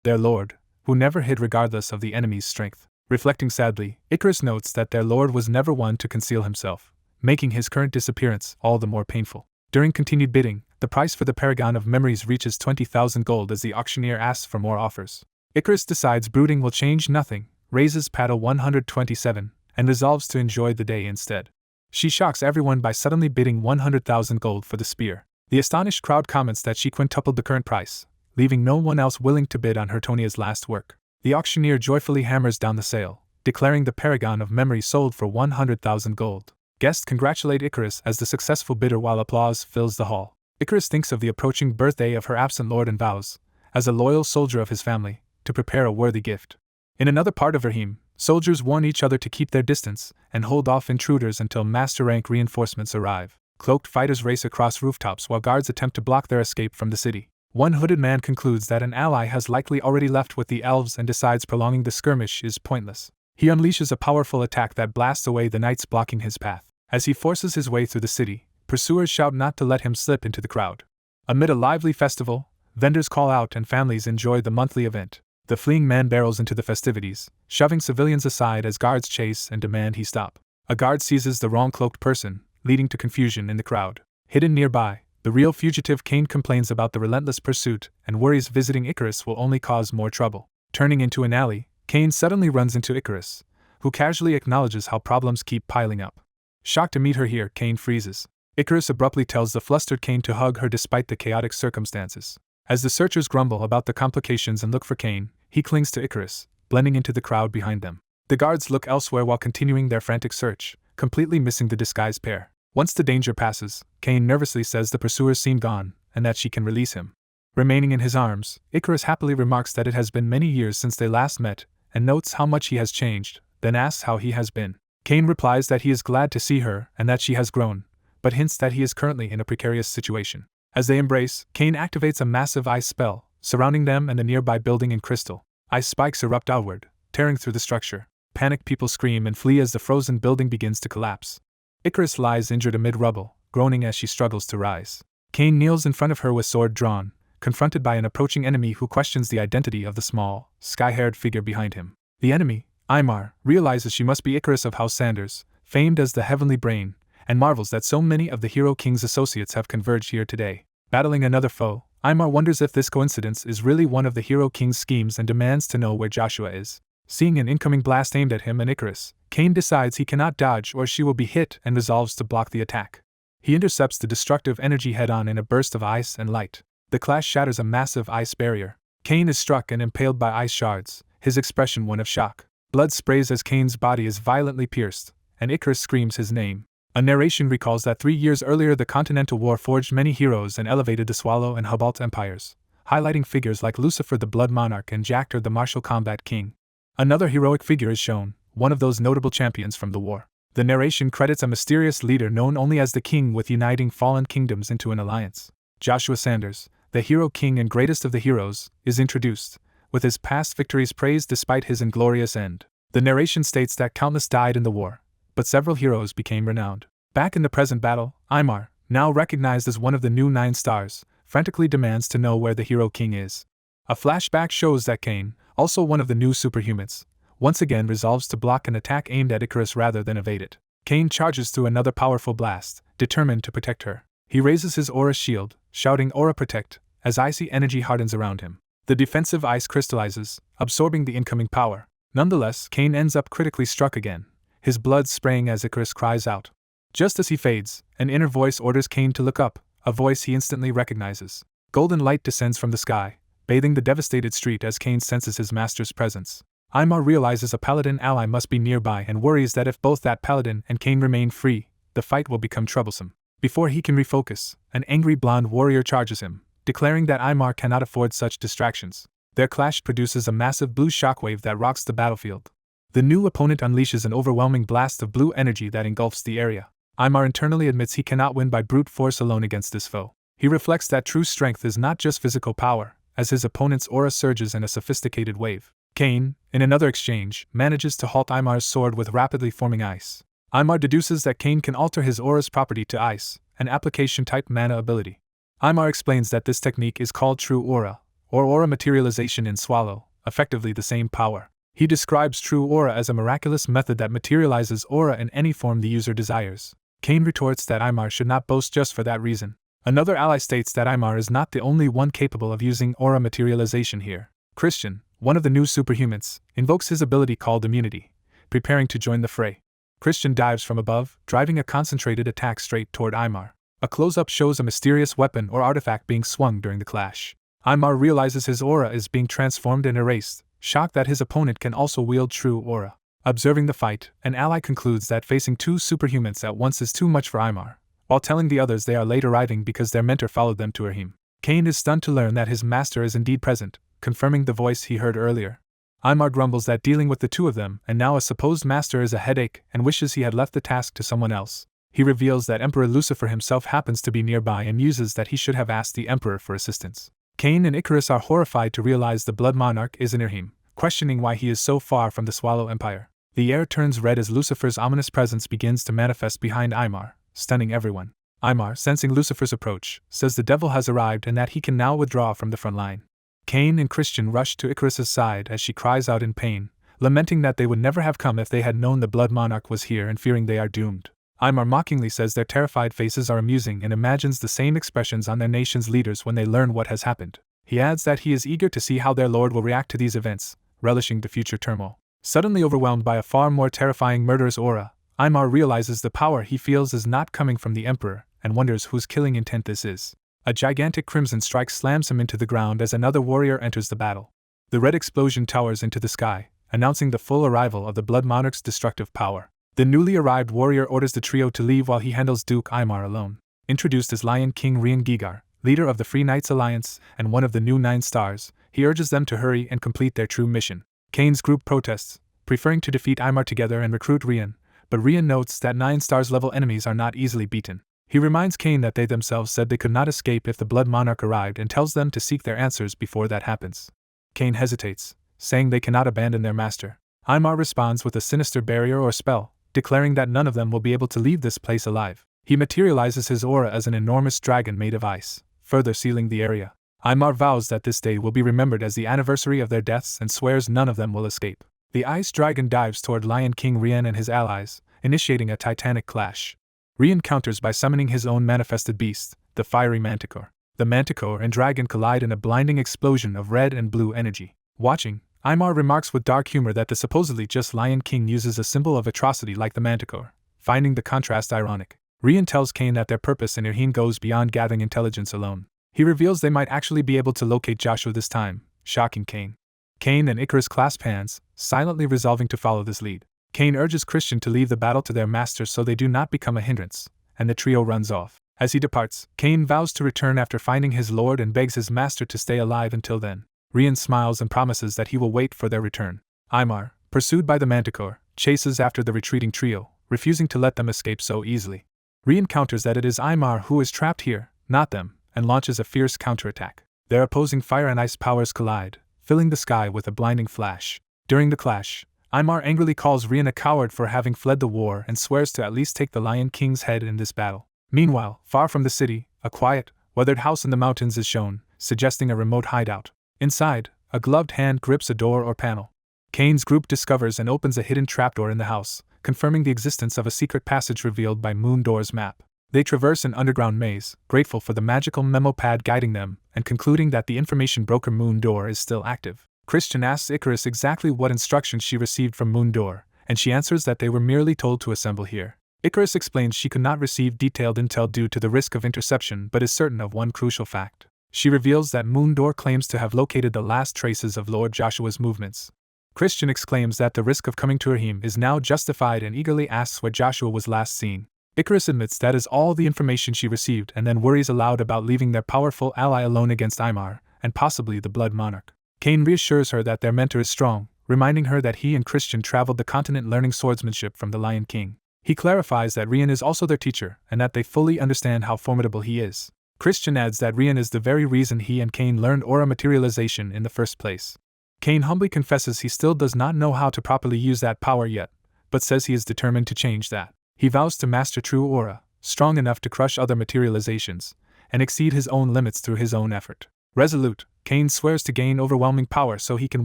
their lord, who never hid regardless of the enemy's strength. Reflecting sadly, Icarus notes that their lord was never one to conceal himself, making his current disappearance all the more painful. During continued bidding, the price for the Paragon of Memories reaches 20,000 gold as the auctioneer asks for more offers. Icarus decides brooding will change nothing, raises paddle 127, and resolves to enjoy the day instead. She shocks everyone by suddenly bidding 100,000 gold for the spear. The astonished crowd comments that she quintupled the current price, leaving no one else willing to bid on Hertonia's last work. The auctioneer joyfully hammers down the sale, declaring the Paragon of Memory sold for 100,000 gold. Guests congratulate Icarus as the successful bidder while applause fills the hall. Icarus thinks of the approaching birthday of her absent lord and vows, as a loyal soldier of his family, to prepare a worthy gift. In another part of Nirhim, Soldiers warn each other to keep their distance and hold off intruders until master rank reinforcements arrive. Cloaked fighters race across rooftops while guards attempt to block their escape from the city. One hooded man concludes that an ally has likely already left with the elves and decides prolonging the skirmish is pointless. He unleashes a powerful attack that blasts away the knights blocking his path. As he forces his way through the city, pursuers shout not to let him slip into the crowd. Amid a lively festival, vendors call out and families enjoy the monthly event. The fleeing man barrels into the festivities, shoving civilians aside as guards chase and demand he stop. A guard seizes the wrong cloaked person, leading to confusion in the crowd. Hidden nearby, the real fugitive Cain complains about the relentless pursuit and worries visiting Icarus will only cause more trouble. Turning into an alley, Cain suddenly runs into Icarus, who casually acknowledges how problems keep piling up. Shocked to meet her here, Cain freezes. Icarus abruptly tells the flustered Cain to hug her despite the chaotic circumstances. As the searchers grumble about the complications and look for Cain, he clings to Icarus, blending into the crowd behind them. The guards look elsewhere while continuing their frantic search, completely missing the disguised pair. Once the danger passes, Cain nervously says the pursuers seem gone, and that she can release him. Remaining in his arms, Icarus happily remarks that it has been many years since they last met, and notes how much he has changed, then asks how he has been. Cain replies that he is glad to see her and that she has grown, but hints that he is currently in a precarious situation. As they embrace, Cain activates a massive ice spell, surrounding them and the nearby building in crystal. Ice spikes erupt outward, tearing through the structure. Panicked people scream and flee as the frozen building begins to collapse. Icarus lies injured amid rubble, groaning as she struggles to rise. Cain kneels in front of her with sword drawn, confronted by an approaching enemy who questions the identity of the small, sky-haired figure behind him. The enemy, Imar, realizes she must be Icarus of House Sanders, famed as the Heavenly Brain, and marvels that so many of the Hero King's associates have converged here today. Battling another foe, Imar wonders if this coincidence is really one of the Hero King's schemes and demands to know where Joshua is. Seeing an incoming blast aimed at him and Icarus, Cain decides he cannot dodge or she will be hit and resolves to block the attack. He intercepts the destructive energy head-on in a burst of ice and light. The clash shatters a massive ice barrier. Cain is struck and impaled by ice shards, his expression one of shock. Blood sprays as Cain's body is violently pierced, and Icarus screams his name. A narration recalls that 3 years earlier the Continental War forged many heroes and elevated the Swallow and Hubalt empires, highlighting figures like Lucifer the Blood Monarch and Jactor the Martial Combat King. Another heroic figure is shown, one of those notable champions from the war. The narration credits a mysterious leader known only as the King with uniting fallen kingdoms into an alliance. Joshua Sanders, the Hero King and greatest of the heroes, is introduced, with his past victories praised despite his inglorious end. The narration states that countless died in the war, but several heroes became renowned. Back in the present battle, Imar, now recognized as one of the new 9 stars, frantically demands to know where the Hero King is. A flashback shows that Cain, also one of the new superhumans, once again resolves to block an attack aimed at Icarus rather than evade it. Cain charges through another powerful blast, determined to protect her. He raises his aura shield, shouting "Aura Protect," as icy energy hardens around him. The defensive ice crystallizes, absorbing the incoming power. Nonetheless, Cain ends up critically struck again, his blood spraying as Icarus cries out. Just as he fades, an inner voice orders Cain to look up, a voice he instantly recognizes. Golden light descends from the sky, bathing the devastated street as Cain senses his master's presence. Imar realizes a paladin ally must be nearby and worries that if both that paladin and Cain remain free, the fight will become troublesome. Before he can refocus, an angry blonde warrior charges him, declaring that Imar cannot afford such distractions. Their clash produces a massive blue shockwave that rocks the battlefield. The new opponent unleashes an overwhelming blast of blue energy that engulfs the area. Imar internally admits he cannot win by brute force alone against this foe. He reflects that true strength is not just physical power, as his opponent's aura surges in a sophisticated wave. Cain, in another exchange, manages to halt Imar's sword with rapidly forming ice. Imar deduces that Cain can alter his aura's property to ice, an application-type mana ability. Imar explains that this technique is called true aura, or aura materialization in Swallow, effectively the same power. He describes true aura as a miraculous method that materializes aura in any form the user desires. Cain retorts that Imar should not boast just for that reason. Another ally states that Imar is not the only one capable of using aura materialization here. Christian, one of the new superhumans, invokes his ability called immunity, preparing to join the fray. Christian dives from above, driving a concentrated attack straight toward Imar. A close-up shows a mysterious weapon or artifact being swung during the clash. Imar realizes his aura is being transformed and erased, shocked that his opponent can also wield true aura. Observing the fight, an ally concludes that facing 2 superhumans at once is too much for Imar, while telling the others they are late arriving because their mentor followed them to Erhim. Cain is stunned to learn that his master is indeed present, confirming the voice he heard earlier. Aymar grumbles that dealing with the two of them and now a supposed master is a headache and wishes he had left the task to someone else. He reveals that Emperor Lucifer himself happens to be nearby and muses that he should have asked the Emperor for assistance. Cain and Icarus are horrified to realize the Blood Monarch is in Irhim, questioning why he is so far from the Swallow Empire. The air turns red as Lucifer's ominous presence begins to manifest behind Aymar, stunning everyone. Aymar, sensing Lucifer's approach, says the devil has arrived and that he can now withdraw from the front line. Cain and Christian rush to Icarus's side as she cries out in pain, lamenting that they would never have come if they had known the Blood Monarch was here and fearing they are doomed. Aymar mockingly says their terrified faces are amusing and imagines the same expressions on their nation's leaders when they learn what has happened. He adds that he is eager to see how their lord will react to these events, relishing the future turmoil. Suddenly overwhelmed by a far more terrifying murderous aura, Aymar realizes the power he feels is not coming from the Emperor, and wonders whose killing intent this is. A gigantic crimson strike slams him into the ground as another warrior enters the battle. The red explosion towers into the sky, announcing the full arrival of the Blood Monarch's destructive power. The newly arrived warrior orders the trio to leave while he handles Duke Aymar alone. Introduced as Lion King Rian Gigar, leader of the Free Knights Alliance and one of the new 9 stars, he urges them to hurry and complete their true mission. Cain's group protests, preferring to defeat Aymar together and recruit Rian, but Rian notes that 9 stars level enemies are not easily beaten. He reminds Cain that they themselves said they could not escape if the Blood Monarch arrived and tells them to seek their answers before that happens. Cain hesitates, saying they cannot abandon their master. Aymar responds with a sinister barrier or spell, declaring that none of them will be able to leave this place alive. He materializes his aura as an enormous dragon made of ice, further sealing the area. Aymar vows that this day will be remembered as the anniversary of their deaths and swears none of them will escape. The ice dragon dives toward Lion King Rian and his allies, initiating a titanic clash. Rian counters by summoning his own manifested beast, the fiery manticore. The manticore and dragon collide in a blinding explosion of red and blue energy. Watching, Aymar remarks with dark humor that the supposedly just Lion King uses a symbol of atrocity like the manticore, finding the contrast ironic. Rian tells Cain that their purpose in Irhim goes beyond gathering intelligence alone. He reveals they might actually be able to locate Joshua this time, shocking Cain. Cain and Icarus clasp hands, silently resolving to follow this lead. Cain urges Christian to leave the battle to their masters so they do not become a hindrance, and the trio runs off. As he departs, Cain vows to return after finding his lord and begs his master to stay alive until then. Rian smiles and promises that he will wait for their return. Aymar, pursued by the manticore, chases after the retreating trio, refusing to let them escape so easily. Rian counters that it is Aymar who is trapped here, not them, and launches a fierce counterattack. Their opposing fire and ice powers collide, filling the sky with a blinding flash. During the clash, Aymar angrily calls Rian a coward for having fled the war and swears to at least take the Lion King's head in this battle. Meanwhile, far from the city, a quiet, weathered house in the mountains is shown, suggesting a remote hideout. Inside, a gloved hand grips a door or panel. Cain's group discovers and opens a hidden trapdoor in the house, confirming the existence of a secret passage revealed by Moon Door's map. They traverse an underground maze, grateful for the magical memo pad guiding them, and concluding that the information broker Moon Door is still active. Christian asks Icarus exactly what instructions she received from Moon Door, and she answers that they were merely told to assemble here. Icarus explains she could not receive detailed intel due to the risk of interception but is certain of one crucial fact. She reveals that Moon Door claims to have located the last traces of Lord Joshua's movements. Christian exclaims that the risk of coming to Irhim is now justified and eagerly asks where Joshua was last seen. Icarus admits that is all the information she received and then worries aloud about leaving their powerful ally alone against Aymar, and possibly the Blood Monarch. Cain reassures her that their mentor is strong, reminding her that he and Christian traveled the continent learning swordsmanship from the Lion King. He clarifies that Rian is also their teacher and that they fully understand how formidable he is. Christian adds that Rian is the very reason he and Cain learned aura materialization in the first place. Cain humbly confesses he still does not know how to properly use that power yet, but says he is determined to change that. He vows to master true aura, strong enough to crush other materializations, and exceed his own limits through his own effort. Resolute, Cain swears to gain overwhelming power so he can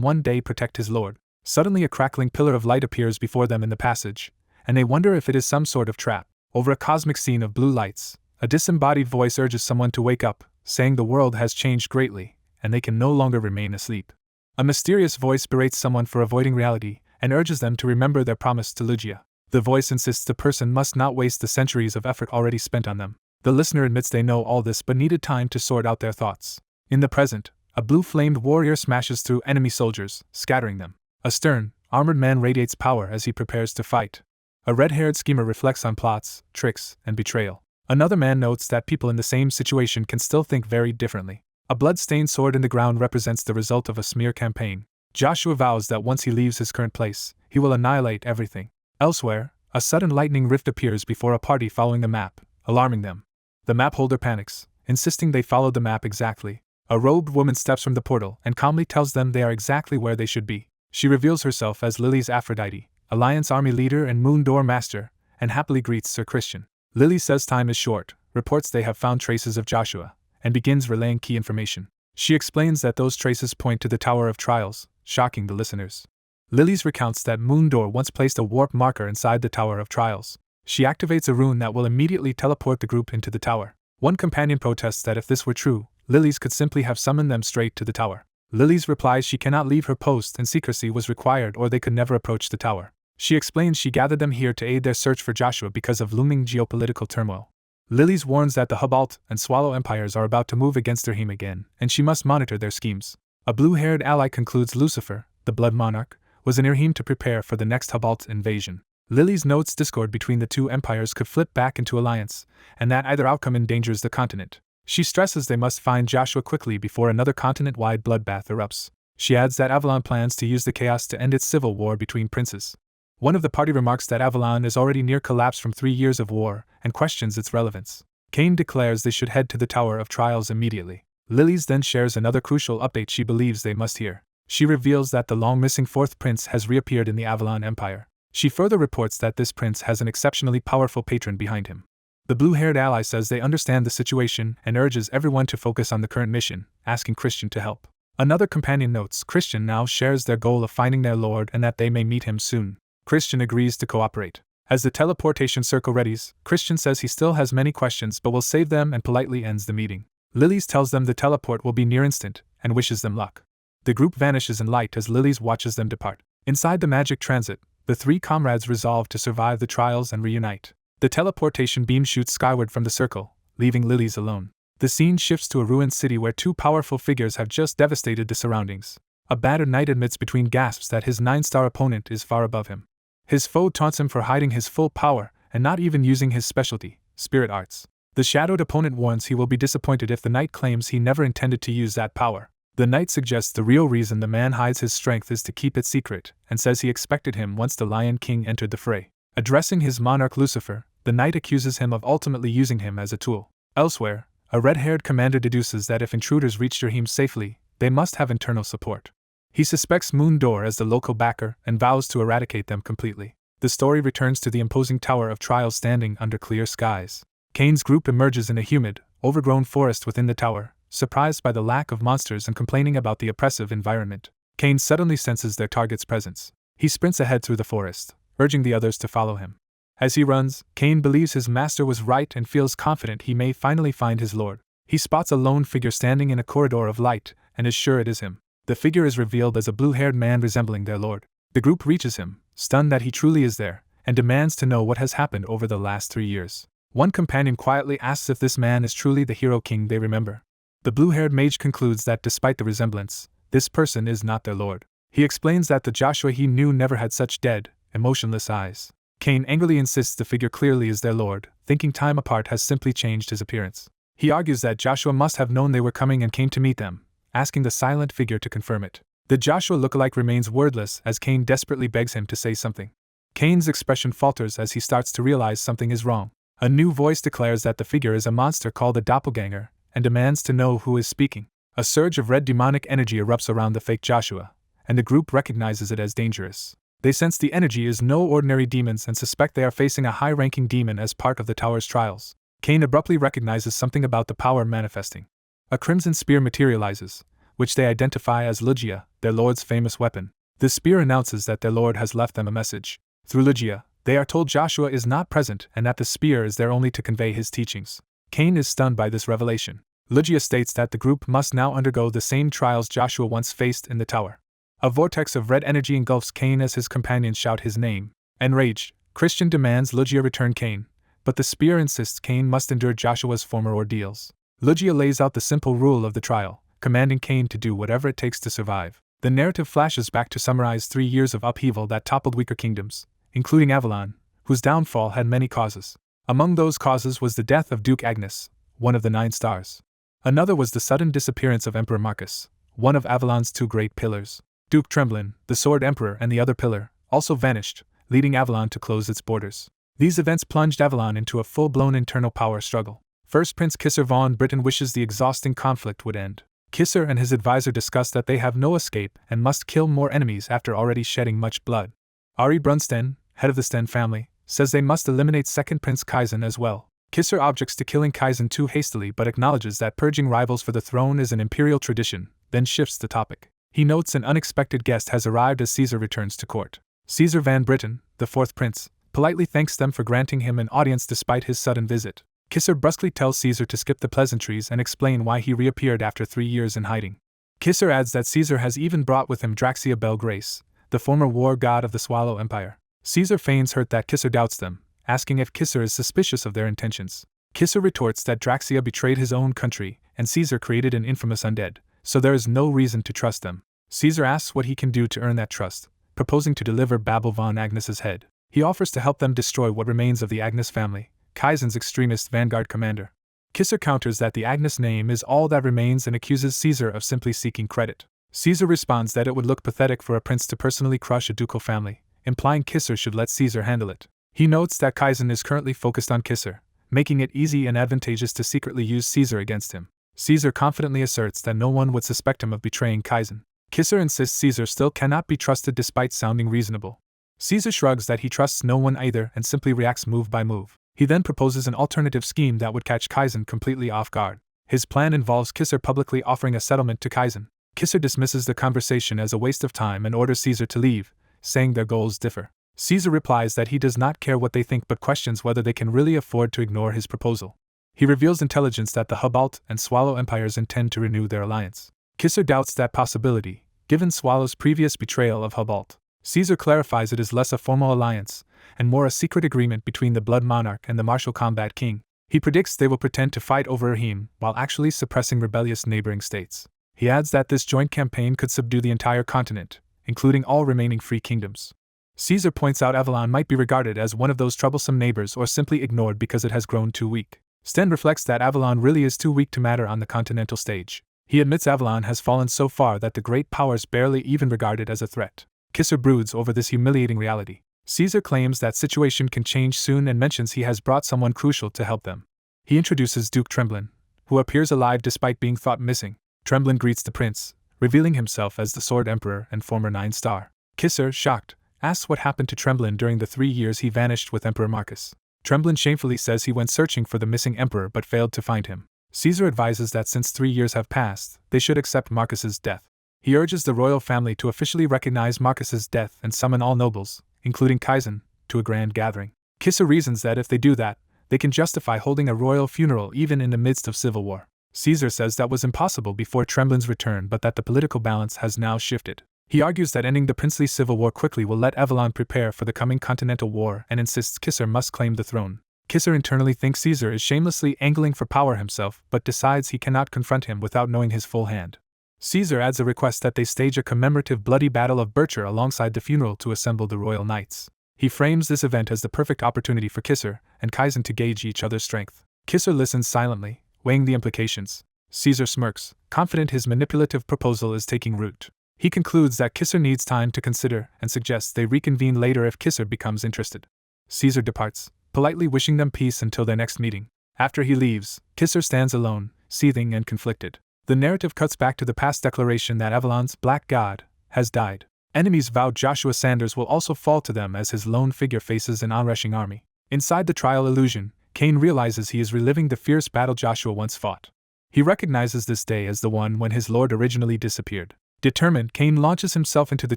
one day protect his lord. Suddenly a crackling pillar of light appears before them in the passage, and they wonder if it is some sort of trap. Over a cosmic scene of blue lights, a disembodied voice urges someone to wake up, saying the world has changed greatly, and they can no longer remain asleep. A mysterious voice berates someone for avoiding reality, and urges them to remember their promise to Lucia. The voice insists the person must not waste the centuries of effort already spent on them. The listener admits they know all this but needed time to sort out their thoughts. In the present, a blue-flamed warrior smashes through enemy soldiers, scattering them. A stern, armored man radiates power as he prepares to fight. A red-haired schemer reflects on plots, tricks, and betrayal. Another man notes that people in the same situation can still think very differently. A blood-stained sword in the ground represents the result of a smear campaign. Joshua vows that once he leaves his current place, he will annihilate everything. Elsewhere, a sudden lightning rift appears before a party following the map, alarming them. The map holder panics, insisting they follow the map exactly. A robed woman steps from the portal and calmly tells them they are exactly where they should be. She reveals herself as Lily's Aphrodite, Alliance Army leader and Moon Door Master, and happily greets Sir Christian. Lily says time is short, reports they have found traces of Joshua, and begins relaying key information. She explains that those traces point to the Tower of Trials, shocking the listeners. Lily's recounts that Moon Door once placed a warp marker inside the Tower of Trials. She activates a rune that will immediately teleport the group into the tower. One companion protests that if this were true, Lily's could simply have summoned them straight to the tower. Lily's replies she cannot leave her post and secrecy was required or they could never approach the tower. She explains she gathered them here to aid their search for Joshua because of looming geopolitical turmoil. Lily's warns that the Hubalt and Swallow empires are about to move against Erhim again, and she must monitor their schemes. A blue-haired ally concludes Lucifer, the Blood Monarch, was in Erhim to prepare for the next Hubalt invasion. Lily's notes discord between the two empires could flip back into alliance, and that either outcome endangers the continent. She stresses they must find Joshua quickly before another continent-wide bloodbath erupts. She adds that Avalon plans to use the chaos to end its civil war between princes. One of the party remarks that Avalon is already near collapse from 3 years of war, and questions its relevance. Cain declares they should head to the Tower of Trials immediately. Lily's then shares another crucial update she believes they must hear. She reveals that the long-missing fourth prince has reappeared in the Avalon Empire. She further reports that this prince has an exceptionally powerful patron behind him. The blue-haired ally says they understand the situation and urges everyone to focus on the current mission, asking Christian to help. Another companion notes Christian now shares their goal of finding their lord and that they may meet him soon. Christian agrees to cooperate. As the teleportation circle readies, Christian says he still has many questions but will save them and politely ends the meeting. Lily's tells them the teleport will be near instant and wishes them luck. The group vanishes in light as Lily's watches them depart. Inside the magic transit, the three comrades resolve to survive the trials and reunite. The teleportation beam shoots skyward from the circle, leaving Lily's alone. The scene shifts to a ruined city where two powerful figures have just devastated the surroundings. A battered knight admits between gasps that his 9-star opponent is far above him. His foe taunts him for hiding his full power and not even using his specialty, spirit arts. The shadowed opponent warns he will be disappointed if the knight claims he never intended to use that power. The knight suggests the real reason the man hides his strength is to keep it secret, and says he expected him once the Lion King entered the fray. Addressing his monarch Lucifer, the knight accuses him of ultimately using him as a tool. Elsewhere, a red-haired commander deduces that if intruders reach Erhim safely, they must have internal support. He suspects Moon Door as the local backer and vows to eradicate them completely. The story returns to the imposing Tower of Trials standing under clear skies. Cain's group emerges in a humid, overgrown forest within the tower, surprised by the lack of monsters and complaining about the oppressive environment. Cain suddenly senses their target's presence. He sprints ahead through the forest, urging the others to follow him. As he runs, Cain believes his master was right and feels confident he may finally find his lord. He spots a lone figure standing in a corridor of light and is sure it is him. The figure is revealed as a blue-haired man resembling their lord. The group reaches him, stunned that he truly is there, and demands to know what has happened over the last 3 years. One companion quietly asks if this man is truly the hero king they remember. The blue-haired mage concludes that despite the resemblance, this person is not their lord. He explains that the Joshua he knew never had such dead, emotionless eyes. Cain angrily insists the figure clearly is their lord, thinking time apart has simply changed his appearance. He argues that Joshua must have known they were coming and came to meet them, asking the silent figure to confirm it. The Joshua lookalike remains wordless as Cain desperately begs him to say something. Cain's expression falters as he starts to realize something is wrong. A new voice declares that the figure is a monster called a doppelganger, and demands to know who is speaking. A surge of red demonic energy erupts around the fake Joshua, and the group recognizes it as dangerous. They sense the energy is no ordinary demons and suspect they are facing a high-ranking demon as part of the tower's trials. Cain abruptly recognizes something about the power manifesting. A crimson spear materializes, which they identify as Lucia, their lord's famous weapon. The spear announces that their lord has left them a message. Through Lucia, they are told Joshua is not present and that the spear is there only to convey his teachings. Cain is stunned by this revelation. Lucia states that the group must now undergo the same trials Joshua once faced in the tower. A vortex of red energy engulfs Cain as his companions shout his name. Enraged, Christian demands Lucia return Cain, but the spear insists Cain must endure Joshua's former ordeals. Lucia lays out the simple rule of the trial, commanding Cain to do whatever it takes to survive. The narrative flashes back to summarize 3 years of upheaval that toppled weaker kingdoms, including Avalon, whose downfall had many causes. Among those causes was the death of Duke Agnes, one of the 9 stars. Another was the sudden disappearance of Emperor Marcus, one of Avalon's 2 great pillars. Duke Tremblin, the Sword Emperor, and the other pillar also vanished, leading Avalon to close its borders. These events plunged Avalon into a full-blown internal power struggle. First, Prince Kisser von Britain wishes the exhausting conflict would end. Kisser and his advisor discuss that they have no escape and must kill more enemies after already shedding much blood. Ari Brunsten, head of the Sten family, says they must eliminate second Prince Kaizen as well. Kisser objects to killing Kaizen too hastily but acknowledges that purging rivals for the throne is an imperial tradition, then shifts the topic. He notes an unexpected guest has arrived as Caesar returns to court. Caesar van Britain, the fourth prince, politely thanks them for granting him an audience despite his sudden visit. Kisser brusquely tells Caesar to skip the pleasantries and explain why he reappeared after 3 years in hiding. Kisser adds that Caesar has even brought with him Draxia Bel Grace, the former war god of the Swallow Empire. Caesar feigns hurt that Kisser doubts them, asking if Kisser is suspicious of their intentions. Kisser retorts that Draxia betrayed his own country, and Caesar created an infamous undead, so there is no reason to trust them. Caesar asks what he can do to earn that trust, proposing to deliver Babel von Agnes's head. He offers to help them destroy what remains of the Agnes family, Kaizen's extremist vanguard commander. Kisser counters that the Agnes name is all that remains and accuses Caesar of simply seeking credit. Caesar responds that it would look pathetic for a prince to personally crush a ducal family, implying Kisser should let Caesar handle it. He notes that Kaizen is currently focused on Kisser, making it easy and advantageous to secretly use Caesar against him. Caesar confidently asserts that no one would suspect him of betraying Kaizen. Kisser insists Caesar still cannot be trusted despite sounding reasonable. Caesar shrugs that he trusts no one either and simply reacts move by move. He then proposes an alternative scheme that would catch Kaizen completely off guard. His plan involves Kisser publicly offering a settlement to Kaizen. Kisser dismisses the conversation as a waste of time and orders Caesar to leave, saying their goals differ. Caesar replies that he does not care what they think but questions whether they can really afford to ignore his proposal. He reveals intelligence that the Hubalt and Swallow empires intend to renew their alliance. Kisser doubts that possibility, given Swallow's previous betrayal of Hubalt. Caesar clarifies it is less a formal alliance, and more a secret agreement between the Blood Monarch and the Martial Combat King. He predicts they will pretend to fight over Rahim while actually suppressing rebellious neighboring states. He adds that this joint campaign could subdue the entire continent, including all remaining free kingdoms. Caesar points out Avalon might be regarded as one of those troublesome neighbors or simply ignored because it has grown too weak. Sten reflects that Avalon really is too weak to matter on the continental stage. He admits Avalon has fallen so far that the great powers barely even regard it as a threat. Kisser broods over this humiliating reality. Caesar claims that situation can change soon and mentions he has brought someone crucial to help them. He introduces Duke Tremblin, who appears alive despite being thought missing. Tremblin greets the prince, revealing himself as the Sword Emperor and former 9-star. Kisser, shocked, asks what happened to Tremblin during the 3 years he vanished with Emperor Marcus. Tremblin shamefully says he went searching for the missing emperor but failed to find him. Caesar advises that since 3 years have passed, they should accept Marcus's death. He urges the royal family to officially recognize Marcus's death and summon all nobles, including Kaizen, to a grand gathering. Kisser reasons that if they do that, they can justify holding a royal funeral even in the midst of civil war. Caesar says that was impossible before Tremblin's return but that the political balance has now shifted. He argues that ending the princely civil war quickly will let Avalon prepare for the coming continental war and insists Kisser must claim the throne. Kisser internally thinks Caesar is shamelessly angling for power himself but decides he cannot confront him without knowing his full hand. Caesar adds a request that they stage a commemorative bloody battle of Bircher alongside the funeral to assemble the royal knights. He frames this event as the perfect opportunity for Kisser and Kaizen to gauge each other's strength. Kisser listens silently, weighing the implications. Caesar smirks, confident his manipulative proposal is taking root. He concludes that Kisser needs time to consider and suggests they reconvene later if Kisser becomes interested. Caesar departs, politely wishing them peace until their next meeting. After he leaves, Kisser stands alone, seething and conflicted. The narrative cuts back to the past declaration that Avalon's Black God has died. Enemies vowed Joshua Sanders will also fall to them as his lone figure faces an onrushing army. Inside the trial illusion, Cain realizes he is reliving the fierce battle Joshua once fought. He recognizes this day as the one when his lord originally disappeared. Determined, Cain launches himself into the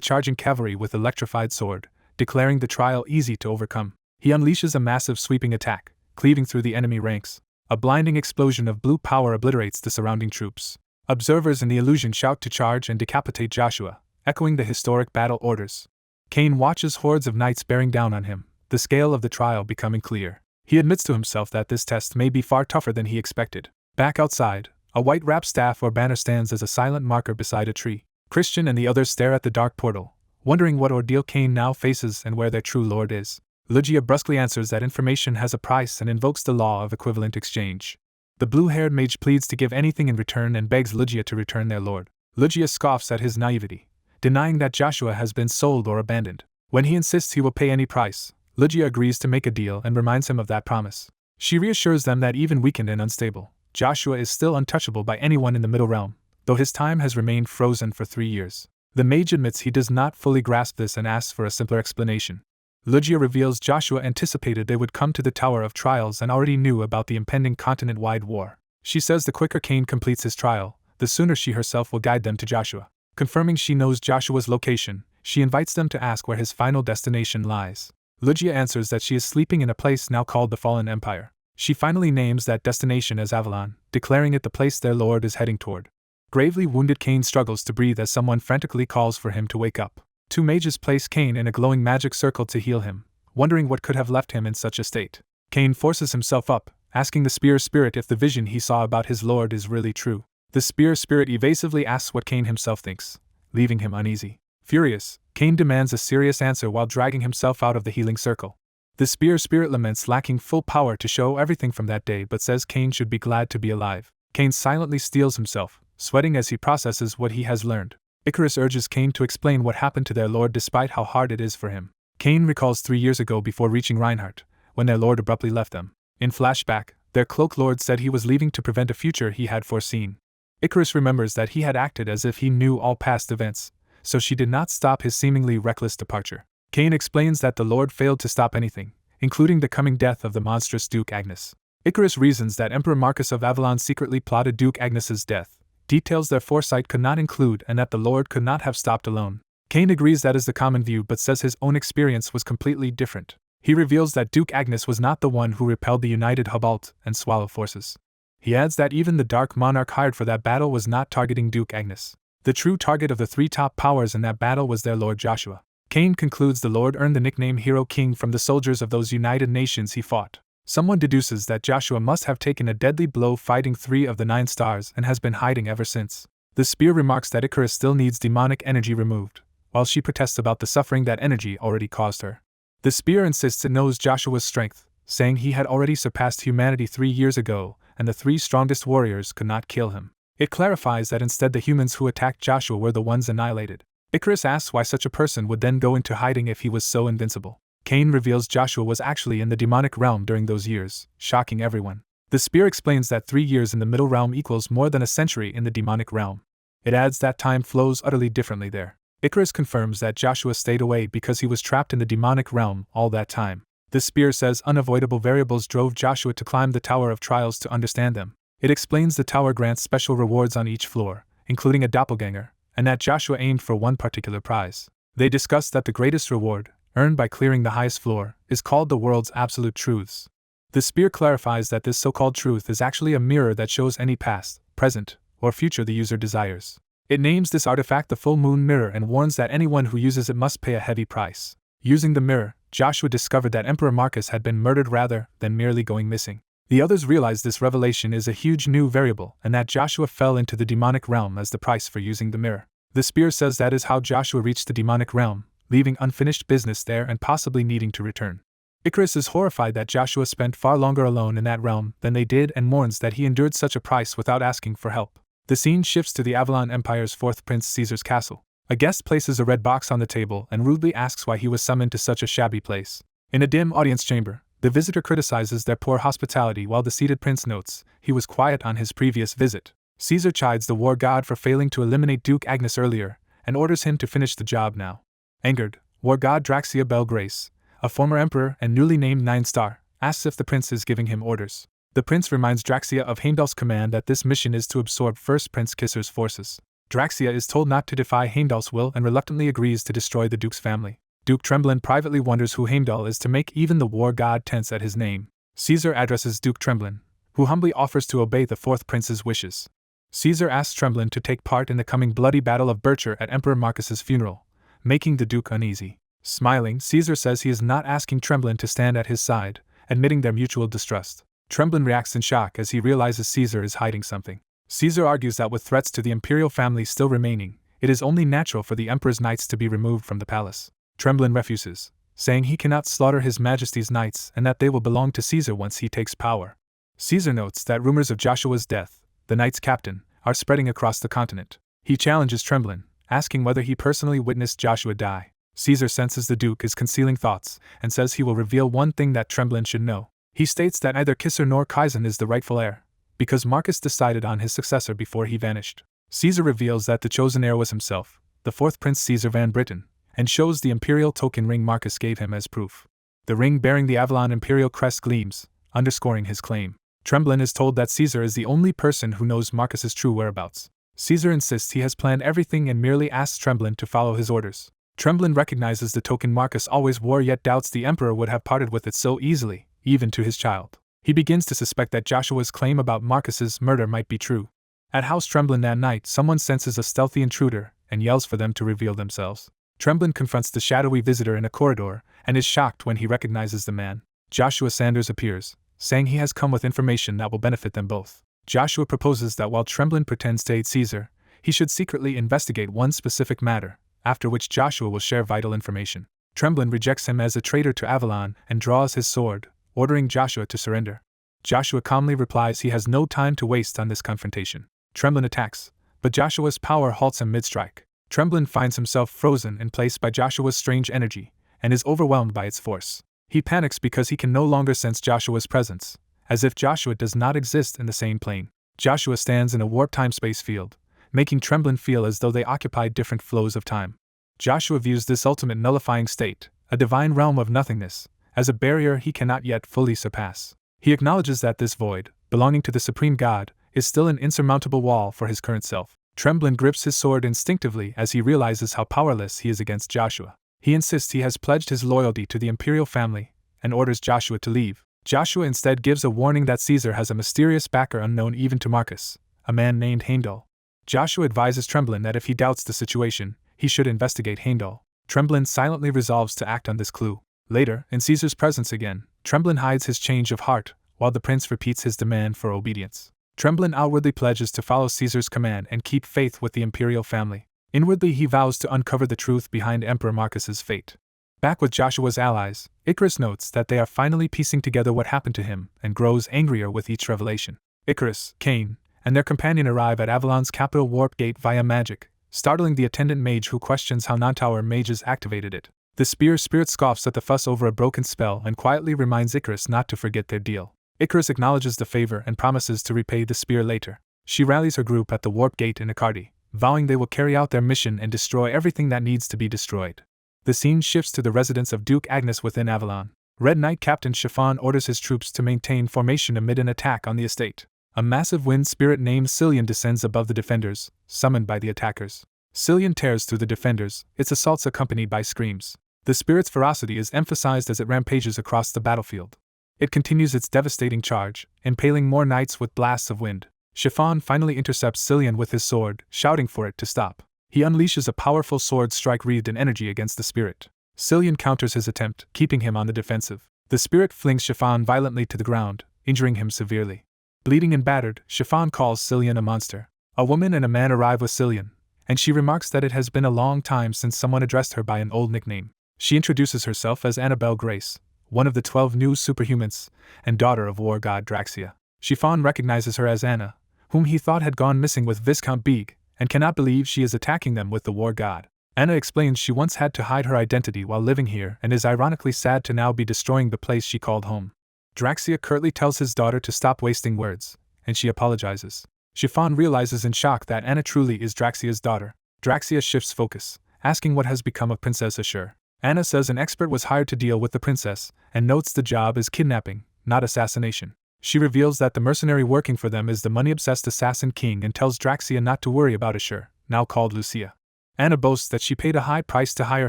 charging cavalry with electrified sword, declaring the trial easy to overcome. He unleashes a massive sweeping attack, cleaving through the enemy ranks. A blinding explosion of blue power obliterates the surrounding troops. Observers in the illusion shout to charge and decapitate Joshua, echoing the historic battle orders. Cain watches hordes of knights bearing down on him, the scale of the trial becoming clear. He admits to himself that this test may be far tougher than he expected. Back outside, a white wrapped staff or banner stands as a silent marker beside a tree. Christian and the others stare at the dark portal, wondering what ordeal Cain now faces and where their true lord is. Lucia brusquely answers that information has a price and invokes the law of equivalent exchange. The blue-haired mage pleads to give anything in return and begs Lucia to return their lord. Lucia scoffs at his naivety, denying that Joshua has been sold or abandoned. When he insists he will pay any price, Lucia agrees to make a deal and reminds him of that promise. She reassures them that even weakened and unstable, Joshua is still untouchable by anyone in the Middle Realm, though his time has remained frozen for 3 years. The mage admits he does not fully grasp this and asks for a simpler explanation. Lucia reveals Joshua anticipated they would come to the Tower of Trials and already knew about the impending continent-wide war. She says the quicker Cain completes his trial, the sooner she herself will guide them to Joshua. Confirming she knows Joshua's location, she invites them to ask where his final destination lies. Lucia answers that she is sleeping in a place now called the Fallen Empire. She finally names that destination as Avalon, declaring it the place their lord is heading toward. Gravely wounded Cain struggles to breathe as someone frantically calls for him to wake up. 2 mages place Cain in a glowing magic circle to heal him, wondering what could have left him in such a state. Cain forces himself up, asking the spear spirit if the vision he saw about his lord is really true. The spear spirit evasively asks what Cain himself thinks, leaving him uneasy. Furious, Cain demands a serious answer while dragging himself out of the healing circle. The spear spirit laments lacking full power to show everything from that day but says Cain should be glad to be alive. Cain silently steels himself, sweating as he processes what he has learned. Icarus urges Cain to explain what happened to their lord despite how hard it is for him. Cain recalls 3 years ago before reaching Reinhardt, when their lord abruptly left them. In flashback, their cloak lord said he was leaving to prevent a future he had foreseen. Icarus remembers that he had acted as if he knew all past events, so she did not stop his seemingly reckless departure. Cain explains that the Lord failed to stop anything, including the coming death of the monstrous Duke Agnes. Icarus reasons that Emperor Marcus of Avalon secretly plotted Duke Agnes's death, details their foresight could not include and that the Lord could not have stopped alone. Cain agrees that is the common view but says his own experience was completely different. He reveals that Duke Agnes was not the one who repelled the united Hubalt and Swallow forces. He adds that even the Dark Monarch hired for that battle was not targeting Duke Agnes. The true target of the 3 top powers in that battle was their lord Joshua. Cain concludes the Lord earned the nickname Hero King from the soldiers of those united nations he fought. Someone deduces that Joshua must have taken a deadly blow fighting 3 of the 9 stars and has been hiding ever since. The spear remarks that Icarus still needs demonic energy removed, while she protests about the suffering that energy already caused her. The spear insists it knows Joshua's strength, saying he had already surpassed humanity 3 years ago, and the 3 strongest warriors could not kill him. It clarifies that instead the humans who attacked Joshua were the ones annihilated. Icarus asks why such a person would then go into hiding if he was so invincible. Cain reveals Joshua was actually in the demonic realm during those years, shocking everyone. The spear explains that 3 years in the middle realm equals more than a century in the demonic realm. It adds that time flows utterly differently there. Icarus confirms that Joshua stayed away because he was trapped in the demonic realm all that time. The spear says unavoidable variables drove Joshua to climb the Tower of Trials to understand them. It explains the tower grants special rewards on each floor, including a doppelganger, and that Joshua aimed for one particular prize. They discuss that the greatest reward, earned by clearing the highest floor, is called the world's absolute truths. The spear clarifies that this so-called truth is actually a mirror that shows any past, present, or future the user desires. It names this artifact the full moon mirror and warns that anyone who uses it must pay a heavy price. Using the mirror, Joshua discovered that Emperor Marcus had been murdered rather than merely going missing. The others realize this revelation is a huge new variable and that Joshua fell into the demonic realm as the price for using the mirror. The spear says that is how Joshua reached the demonic realm, leaving unfinished business there and possibly needing to return. Icarus is horrified that Joshua spent far longer alone in that realm than they did and mourns that he endured such a price without asking for help. The scene shifts to the Avalon Empire's 4th Prince Caesar's castle. A guest places a red box on the table and rudely asks why he was summoned to such a shabby place. In a dim audience chamber, the visitor criticizes their poor hospitality while the seated prince notes he was quiet on his previous visit. Caesar chides the war god for failing to eliminate Duke Agnes earlier and orders him to finish the job now. Angered, war god Draxia Belgrace, a former emperor and newly named 9-star, asks if the prince is giving him orders. The prince reminds Draxia of Heimdall's command that this mission is to absorb First Prince Kisser's forces. Draxia is told not to defy Heimdall's will and reluctantly agrees to destroy the duke's family. Duke Tremblin privately wonders who Heimdall is to make even the war god tense at his name. Caesar addresses Duke Tremblin, who humbly offers to obey the 4th prince's wishes. Caesar asks Tremblin to take part in the coming bloody battle of Bircher at Emperor Marcus's funeral, making the duke uneasy. Smiling, Caesar says he is not asking Tremblin to stand at his side, admitting their mutual distrust. Tremblin reacts in shock as he realizes Caesar is hiding something. Caesar argues that with threats to the Imperial family still remaining, it is only natural for the Emperor's knights to be removed from the palace. Tremblin refuses, saying he cannot slaughter His Majesty's knights and that they will belong to Caesar once he takes power. Caesar notes that rumors of Joshua's death, the knights' captain, are spreading across the continent. He challenges Tremblin, asking whether he personally witnessed Joshua die. Caesar senses the Duke is concealing thoughts and says he will reveal one thing that Tremblin should know. He states that neither Kisser nor Kaizen is the rightful heir, because Marcus decided on his successor before he vanished. Caesar reveals that the chosen heir was himself, the fourth Prince Caesar van Britain, and shows the Imperial token ring Marcus gave him as proof. The ring bearing the Avalon Imperial crest gleams, underscoring his claim. Tremblin is told that Caesar is the only person who knows Marcus's true whereabouts. Caesar insists he has planned everything and merely asks Tremblin to follow his orders. Tremblin recognizes the token Marcus always wore, yet doubts the Emperor would have parted with it so easily, even to his child. He begins to suspect that Joshua's claim about Marcus's murder might be true. At House Tremblin that night, someone senses a stealthy intruder and yells for them to reveal themselves. Tremblin confronts the shadowy visitor in a corridor and is shocked when he recognizes the man. Joshua Sanders appears, saying he has come with information that will benefit them both. Joshua proposes that while Tremblin pretends to aid Caesar, he should secretly investigate one specific matter, after which Joshua will share vital information. Tremblin rejects him as a traitor to Avalon and draws his sword, ordering Joshua to surrender. Joshua calmly replies he has no time to waste on this confrontation. Tremblin attacks, but Joshua's power halts him mid-strike. Tremblin finds himself frozen in place by Joshua's strange energy, and is overwhelmed by its force. He panics because he can no longer sense Joshua's presence, as if Joshua does not exist in the same plane. Joshua stands in a warp time-space field, making Tremblin feel as though they occupy different flows of time. Joshua views this ultimate nullifying state, a divine realm of nothingness, as a barrier he cannot yet fully surpass. He acknowledges that this void, belonging to the Supreme God, is still an insurmountable wall for his current self. Tremblin grips his sword instinctively as he realizes how powerless he is against Joshua. He insists he has pledged his loyalty to the Imperial family, and orders Joshua to leave. Joshua instead gives a warning that Caesar has a mysterious backer unknown even to Marcus, a man named Heimdall. Joshua advises Tremblin that if he doubts the situation, he should investigate Heimdall. Tremblin silently resolves to act on this clue. Later, in Caesar's presence again, Tremblin hides his change of heart, while the prince repeats his demand for obedience. Tremblin outwardly pledges to follow Caesar's command and keep faith with the Imperial family. Inwardly he vows to uncover the truth behind Emperor Marcus's fate. Back with Joshua's allies, Icarus notes that they are finally piecing together what happened to him and grows angrier with each revelation. Icarus, Cain, and their companion arrive at Avalon's capital warp gate via magic, startling the attendant mage who questions how non-tower mages activated it. The spear spirit scoffs at the fuss over a broken spell and quietly reminds Icarus not to forget their deal. Icarus acknowledges the favor and promises to repay the spear later. She rallies her group at the warp gate in Accardi, vowing they will carry out their mission and destroy everything that needs to be destroyed. The scene shifts to the residence of Duke Agnes within Avalon. Red Knight Captain Chiffon orders his troops to maintain formation amid an attack on the estate. A massive wind spirit named Cillian descends above the defenders, summoned by the attackers. Cillian tears through the defenders, its assaults accompanied by screams. The spirit's ferocity is emphasized as it rampages across the battlefield. It continues its devastating charge, impaling more knights with blasts of wind. Chiffon finally intercepts Cillian with his sword, shouting for it to stop. He unleashes a powerful sword strike wreathed in energy against the spirit. Cillian counters his attempt, keeping him on the defensive. The spirit flings Chiffon violently to the ground, injuring him severely. Bleeding and battered, Chiffon calls Cillian a monster. A woman and a man arrive with Cillian, and she remarks that it has been a long time since someone addressed her by an old nickname. She introduces herself as Annabelle Grace, one of the 12 new superhumans, and daughter of war god Draxia. Chiffon recognizes her as Anna, whom he thought had gone missing with Viscount Beeg, and cannot believe she is attacking them with the war god. Anna explains she once had to hide her identity while living here and is ironically sad to now be destroying the place she called home. Draxia curtly tells his daughter to stop wasting words, and she apologizes. Chiffon realizes in shock that Anna truly is Draxia's daughter. Draxia shifts focus, asking what has become of Princess Ashur. Anna says an expert was hired to deal with the princess, and notes the job is kidnapping, not assassination. She reveals that the mercenary working for them is the money-obsessed assassin King and tells Draxia not to worry about Ashur, now called Lucia. Anna boasts that she paid a high price to hire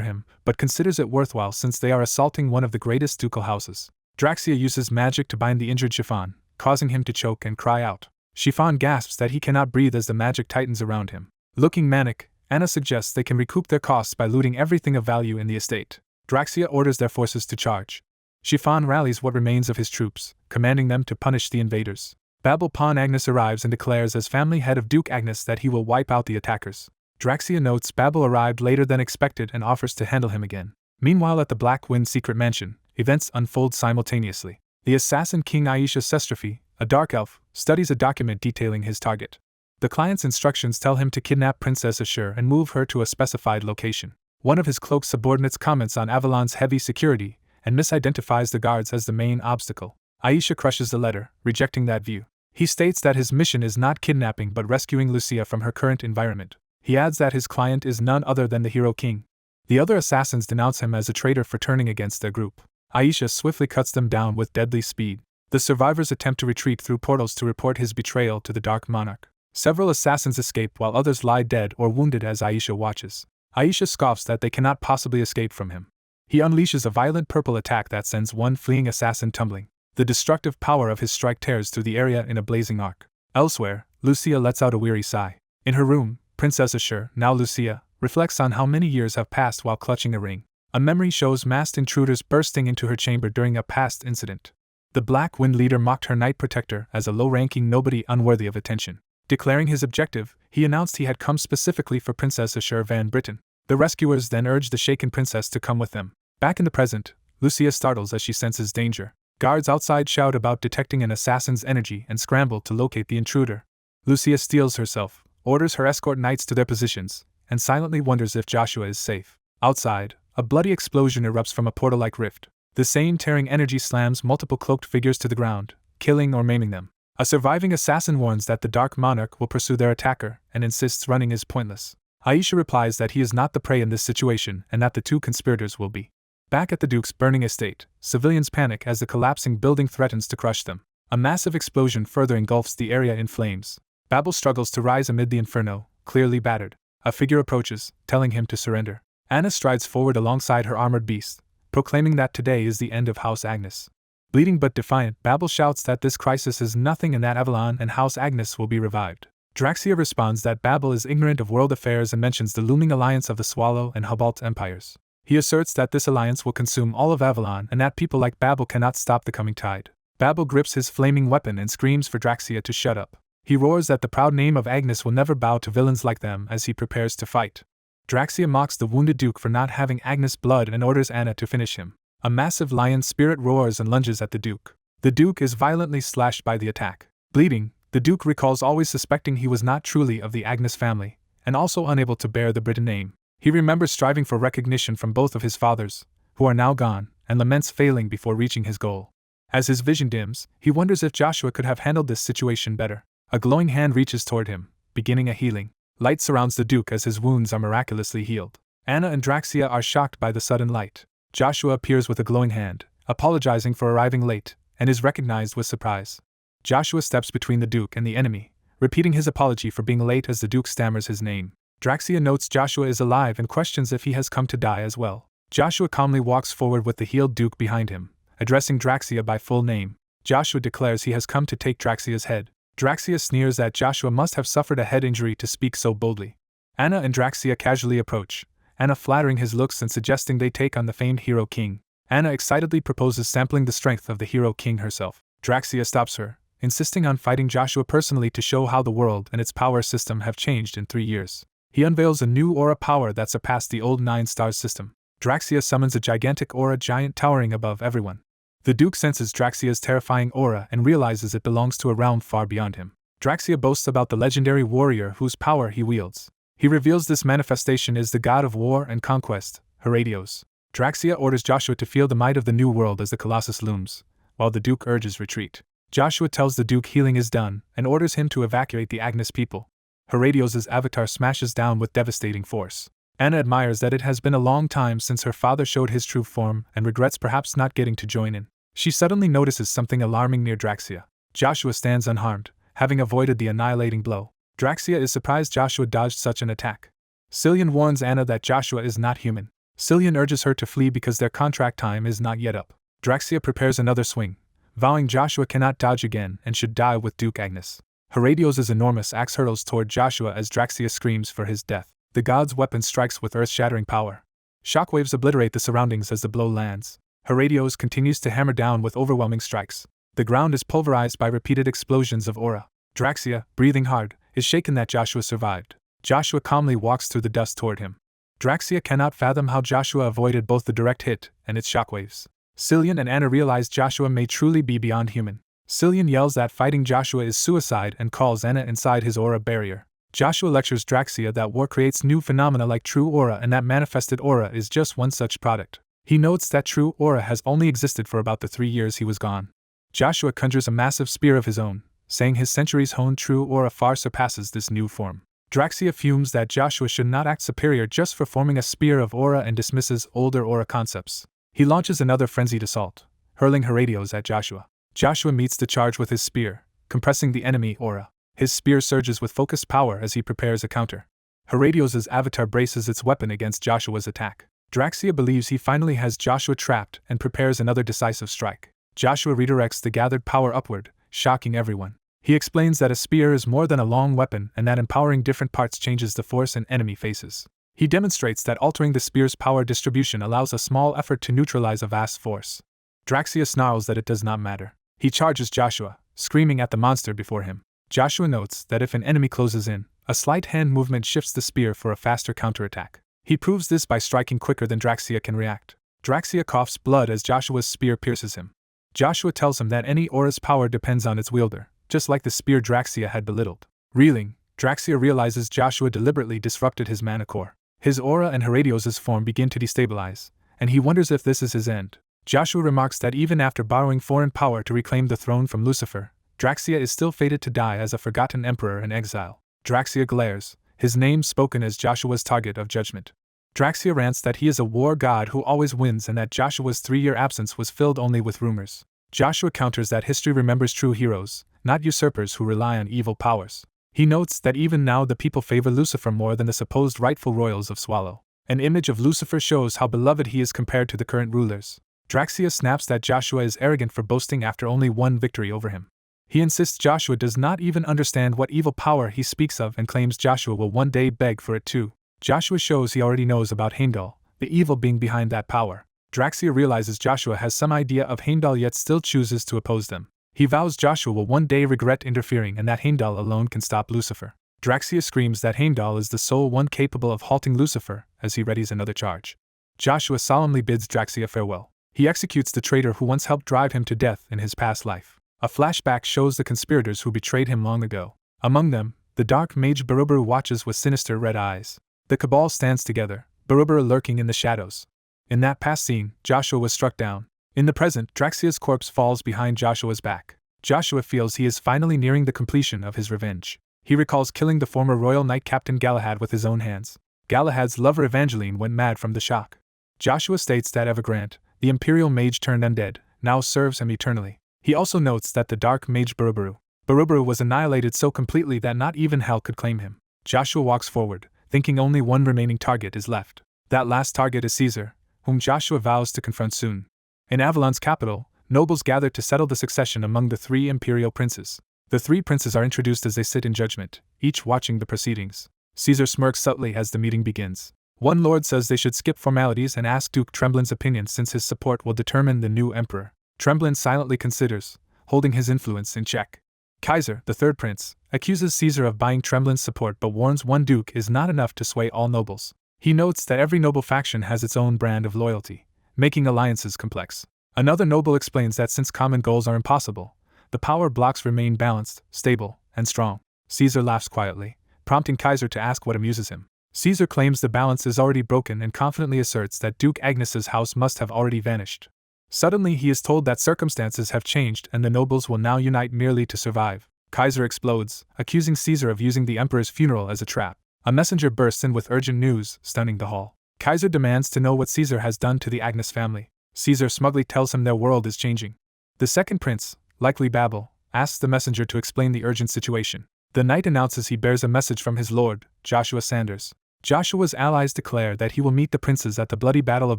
him, but considers it worthwhile since they are assaulting one of the greatest ducal houses. Draxia uses magic to bind the injured Chiffon, causing him to choke and cry out. Chiffon gasps that he cannot breathe as the magic tightens around him. Looking manic, Anna suggests they can recoup their costs by looting everything of value in the estate. Draxia orders their forces to charge. Chiffon rallies what remains of his troops, commanding them to punish the invaders. Babel Pawn Agnes arrives and declares as family head of Duke Agnes that he will wipe out the attackers. Draxia notes Babel arrived later than expected and offers to handle him again. Meanwhile at the Black Wind secret mansion, events unfold simultaneously. The assassin King Aisha Sestrafi, a dark elf, studies a document detailing his target. The client's instructions tell him to kidnap Princess Ashur and move her to a specified location. One of his cloaked subordinates comments on Avalon's heavy security and misidentifies the guards as the main obstacle. Aisha crushes the letter, rejecting that view. He states that his mission is not kidnapping but rescuing Lucia from her current environment. He adds that his client is none other than the Hero King. The other assassins denounce him as a traitor for turning against their group. Aisha swiftly cuts them down with deadly speed. The survivors attempt to retreat through portals to report his betrayal to the Dark Monarch. Several assassins escape while others lie dead or wounded as Aisha watches. Aisha scoffs that they cannot possibly escape from him. He unleashes a violent purple attack that sends one fleeing assassin tumbling. The destructive power of his strike tears through the area in a blazing arc. Elsewhere, Lucia lets out a weary sigh. In her room, Princess Ashur, now Lucia, reflects on how many years have passed while clutching a ring. A memory shows masked intruders bursting into her chamber during a past incident. The Black Wind leader mocked her Knight Protector as a low-ranking nobody unworthy of attention. Declaring his objective, he announced he had come specifically for Princess Ashur Van Britten. The rescuers then urged the shaken princess to come with them. Back in the present, Lucia startles as she senses danger. Guards outside shout about detecting an assassin's energy and scramble to locate the intruder. Lucia steels herself, orders her escort knights to their positions, and silently wonders if Joshua is safe. Outside, a bloody explosion erupts from a portal-like rift. The same tearing energy slams multiple cloaked figures to the ground, killing or maiming them. A surviving assassin warns that the Dark Monarch will pursue their attacker and insists running is pointless. Aisha replies that he is not the prey in this situation and that the two conspirators will be. Back at the Duke's burning estate, civilians panic as the collapsing building threatens to crush them. A massive explosion further engulfs the area in flames. Babel struggles to rise amid the inferno, clearly battered. A figure approaches, telling him to surrender. Anna strides forward alongside her armored beast, proclaiming that today is the end of House Agnes. Bleeding but defiant, Babel shouts that this crisis is nothing and that Avalon and House Agnes will be revived. Draxia responds that Babel is ignorant of world affairs and mentions the looming alliance of the Swallow and Hubalt empires. He asserts that this alliance will consume all of Avalon and that people like Babel cannot stop the coming tide. Babel grips his flaming weapon and screams for Draxia to shut up. He roars that the proud name of Agnes will never bow to villains like them as he prepares to fight. Draxia mocks the wounded Duke for not having Agnes' blood and orders Anna to finish him. A massive lion spirit roars and lunges at the Duke. The Duke is violently slashed by the attack. Bleeding, the Duke recalls always suspecting he was not truly of the Agnes family, and also unable to bear the Britain name. He remembers striving for recognition from both of his fathers, who are now gone, and laments failing before reaching his goal. As his vision dims, he wonders if Joshua could have handled this situation better. A glowing hand reaches toward him, beginning a healing. Light surrounds the Duke as his wounds are miraculously healed. Anna and Draxia are shocked by the sudden light. Joshua appears with a glowing hand, apologizing for arriving late, and is recognized with surprise. Joshua steps between the Duke and the enemy, repeating his apology for being late as the Duke stammers his name. Draxia notes Joshua is alive and questions if he has come to die as well. Joshua calmly walks forward with the healed Duke behind him, addressing Draxia by full name. Joshua declares he has come to take Draxia's head. Draxia sneers that Joshua must have suffered a head injury to speak so boldly. Anna and Draxia casually approach, Anna flattering his looks and suggesting they take on the famed Hero King. Anna excitedly proposes sampling the strength of the Hero King herself. Draxia stops her, insisting on fighting Joshua personally to show how the world and its power system have changed in 3 years. He unveils a new aura power that surpassed the old 9-star system. Draxia summons a gigantic aura giant towering above everyone. The Duke senses Draxia's terrifying aura and realizes it belongs to a realm far beyond him. Draxia boasts about the legendary warrior whose power he wields. He reveals this manifestation is the god of war and conquest, Herodios. Draxia orders Joshua to feel the might of the new world as the Colossus looms, while the Duke urges retreat. Joshua tells the Duke healing is done and orders him to evacuate the Agnes people. Herodios' avatar smashes down with devastating force. Anna admires that it has been a long time since her father showed his true form and regrets perhaps not getting to join in. She suddenly notices something alarming near Draxia. Joshua stands unharmed, having avoided the annihilating blow. Draxia is surprised Joshua dodged such an attack. Cillian warns Anna that Joshua is not human. Cillian urges her to flee because their contract time is not yet up. Draxia prepares another swing, vowing Joshua cannot dodge again and should die with Duke Agnes. Herodios' enormous axe hurtles toward Joshua as Draxia screams for his death. The god's weapon strikes with earth-shattering power. Shockwaves obliterate the surroundings as the blow lands. Herodios continues to hammer down with overwhelming strikes. The ground is pulverized by repeated explosions of aura. Draxia, breathing hard, is shaken that Joshua survived. Joshua calmly walks through the dust toward him. Draxia cannot fathom how Joshua avoided both the direct hit and its shockwaves. Cillian and Anna realize Joshua may truly be beyond human. Cillian yells that fighting Joshua is suicide and calls Anna inside his aura barrier. Joshua lectures Draxia that war creates new phenomena like true aura and that manifested aura is just one such product. He notes that true aura has only existed for about the 3 years he was gone. Joshua conjures a massive spear of his own, saying his centuries-honed true aura far surpasses this new form. Draxia fumes that Joshua should not act superior just for forming a spear of aura and dismisses older aura concepts. He launches another frenzied assault, hurling Herodios at Joshua. Joshua meets the charge with his spear, compressing the enemy aura. His spear surges with focused power as he prepares a counter. Herodios' avatar braces its weapon against Joshua's attack. Draxia believes he finally has Joshua trapped and prepares another decisive strike. Joshua redirects the gathered power upward, shocking everyone. He explains that a spear is more than a long weapon and that empowering different parts changes the force an enemy faces. He demonstrates that altering the spear's power distribution allows a small effort to neutralize a vast force. Draxia snarls that it does not matter. He charges Joshua, screaming at the monster before him. Joshua notes that if an enemy closes in, a slight hand movement shifts the spear for a faster counterattack. He proves this by striking quicker than Draxia can react. Draxia coughs blood as Joshua's spear pierces him. Joshua tells him that any aura's power depends on its wielder, just like the spear Draxia had belittled. Reeling, Draxia realizes Joshua deliberately disrupted his mana core. His aura and Herodios' form begin to destabilize, and he wonders if this is his end. Joshua remarks that even after borrowing foreign power to reclaim the throne from Lucifer, Draxia is still fated to die as a forgotten emperor in exile. Draxia glares, his name spoken as Joshua's target of judgment. Draxia rants that he is a war god who always wins and that Joshua's 3-year absence was filled only with rumors. Joshua counters that history remembers true heroes, not usurpers who rely on evil powers. He notes that even now the people favor Lucifer more than the supposed rightful royals of Swallow. An image of Lucifer shows how beloved he is compared to the current rulers. Draxia snaps that Joshua is arrogant for boasting after only one victory over him. He insists Joshua does not even understand what evil power he speaks of and claims Joshua will one day beg for it too. Joshua shows he already knows about Heimdall, the evil being behind that power. Draxia realizes Joshua has some idea of Heimdall yet still chooses to oppose them. He vows Joshua will one day regret interfering and that Heimdall alone can stop Lucifer. Draxia screams that Heimdall is the sole one capable of halting Lucifer as he readies another charge. Joshua solemnly bids Draxia farewell. He executes the traitor who once helped drive him to death in his past life. A flashback shows the conspirators who betrayed him long ago. Among them, the dark mage Baruburu watches with sinister red eyes. The cabal stands together, Baruburu lurking in the shadows. In that past scene, Joshua was struck down. In the present, Draxia's corpse falls behind Joshua's back. Joshua feels he is finally nearing the completion of his revenge. He recalls killing the former Royal Knight Captain Galahad with his own hands. Galahad's lover Evangeline went mad from the shock. Joshua states that Evergrant, the Imperial mage turned undead, now serves him eternally. He also notes that the dark mage Baruburu was annihilated so completely that not even hell could claim him. Joshua walks forward, thinking only one remaining target is left. That last target is Caesar, whom Joshua vows to confront soon. In Avalon's capital, nobles gather to settle the succession among the 3 imperial princes. The 3 princes are introduced as they sit in judgment, each watching the proceedings. Caesar smirks subtly as the meeting begins. One lord says they should skip formalities and ask Duke Tremblin's opinion since his support will determine the new emperor. Tremblin silently considers, holding his influence in check. Kaiser, the 3rd prince, accuses Caesar of buying Tremblin's support but warns one duke is not enough to sway all nobles. He notes that every noble faction has its own brand of loyalty, making alliances complex. Another noble explains that since common goals are impossible, the power blocks remain balanced, stable, and strong. Caesar laughs quietly, prompting Kaiser to ask what amuses him. Caesar claims the balance is already broken and confidently asserts that Duke Agnes's house must have already vanished. Suddenly he is told that circumstances have changed and the nobles will now unite merely to survive. Kaiser explodes, accusing Caesar of using the emperor's funeral as a trap. A messenger bursts in with urgent news, stunning the hall. Kaiser demands to know what Caesar has done to the Agnes family. Caesar smugly tells him their world is changing. The 2nd prince, likely Babel, asks the messenger to explain the urgent situation. The knight announces he bears a message from his lord, Joshua Sanders. Joshua's allies declare that he will meet the princes at the bloody Battle of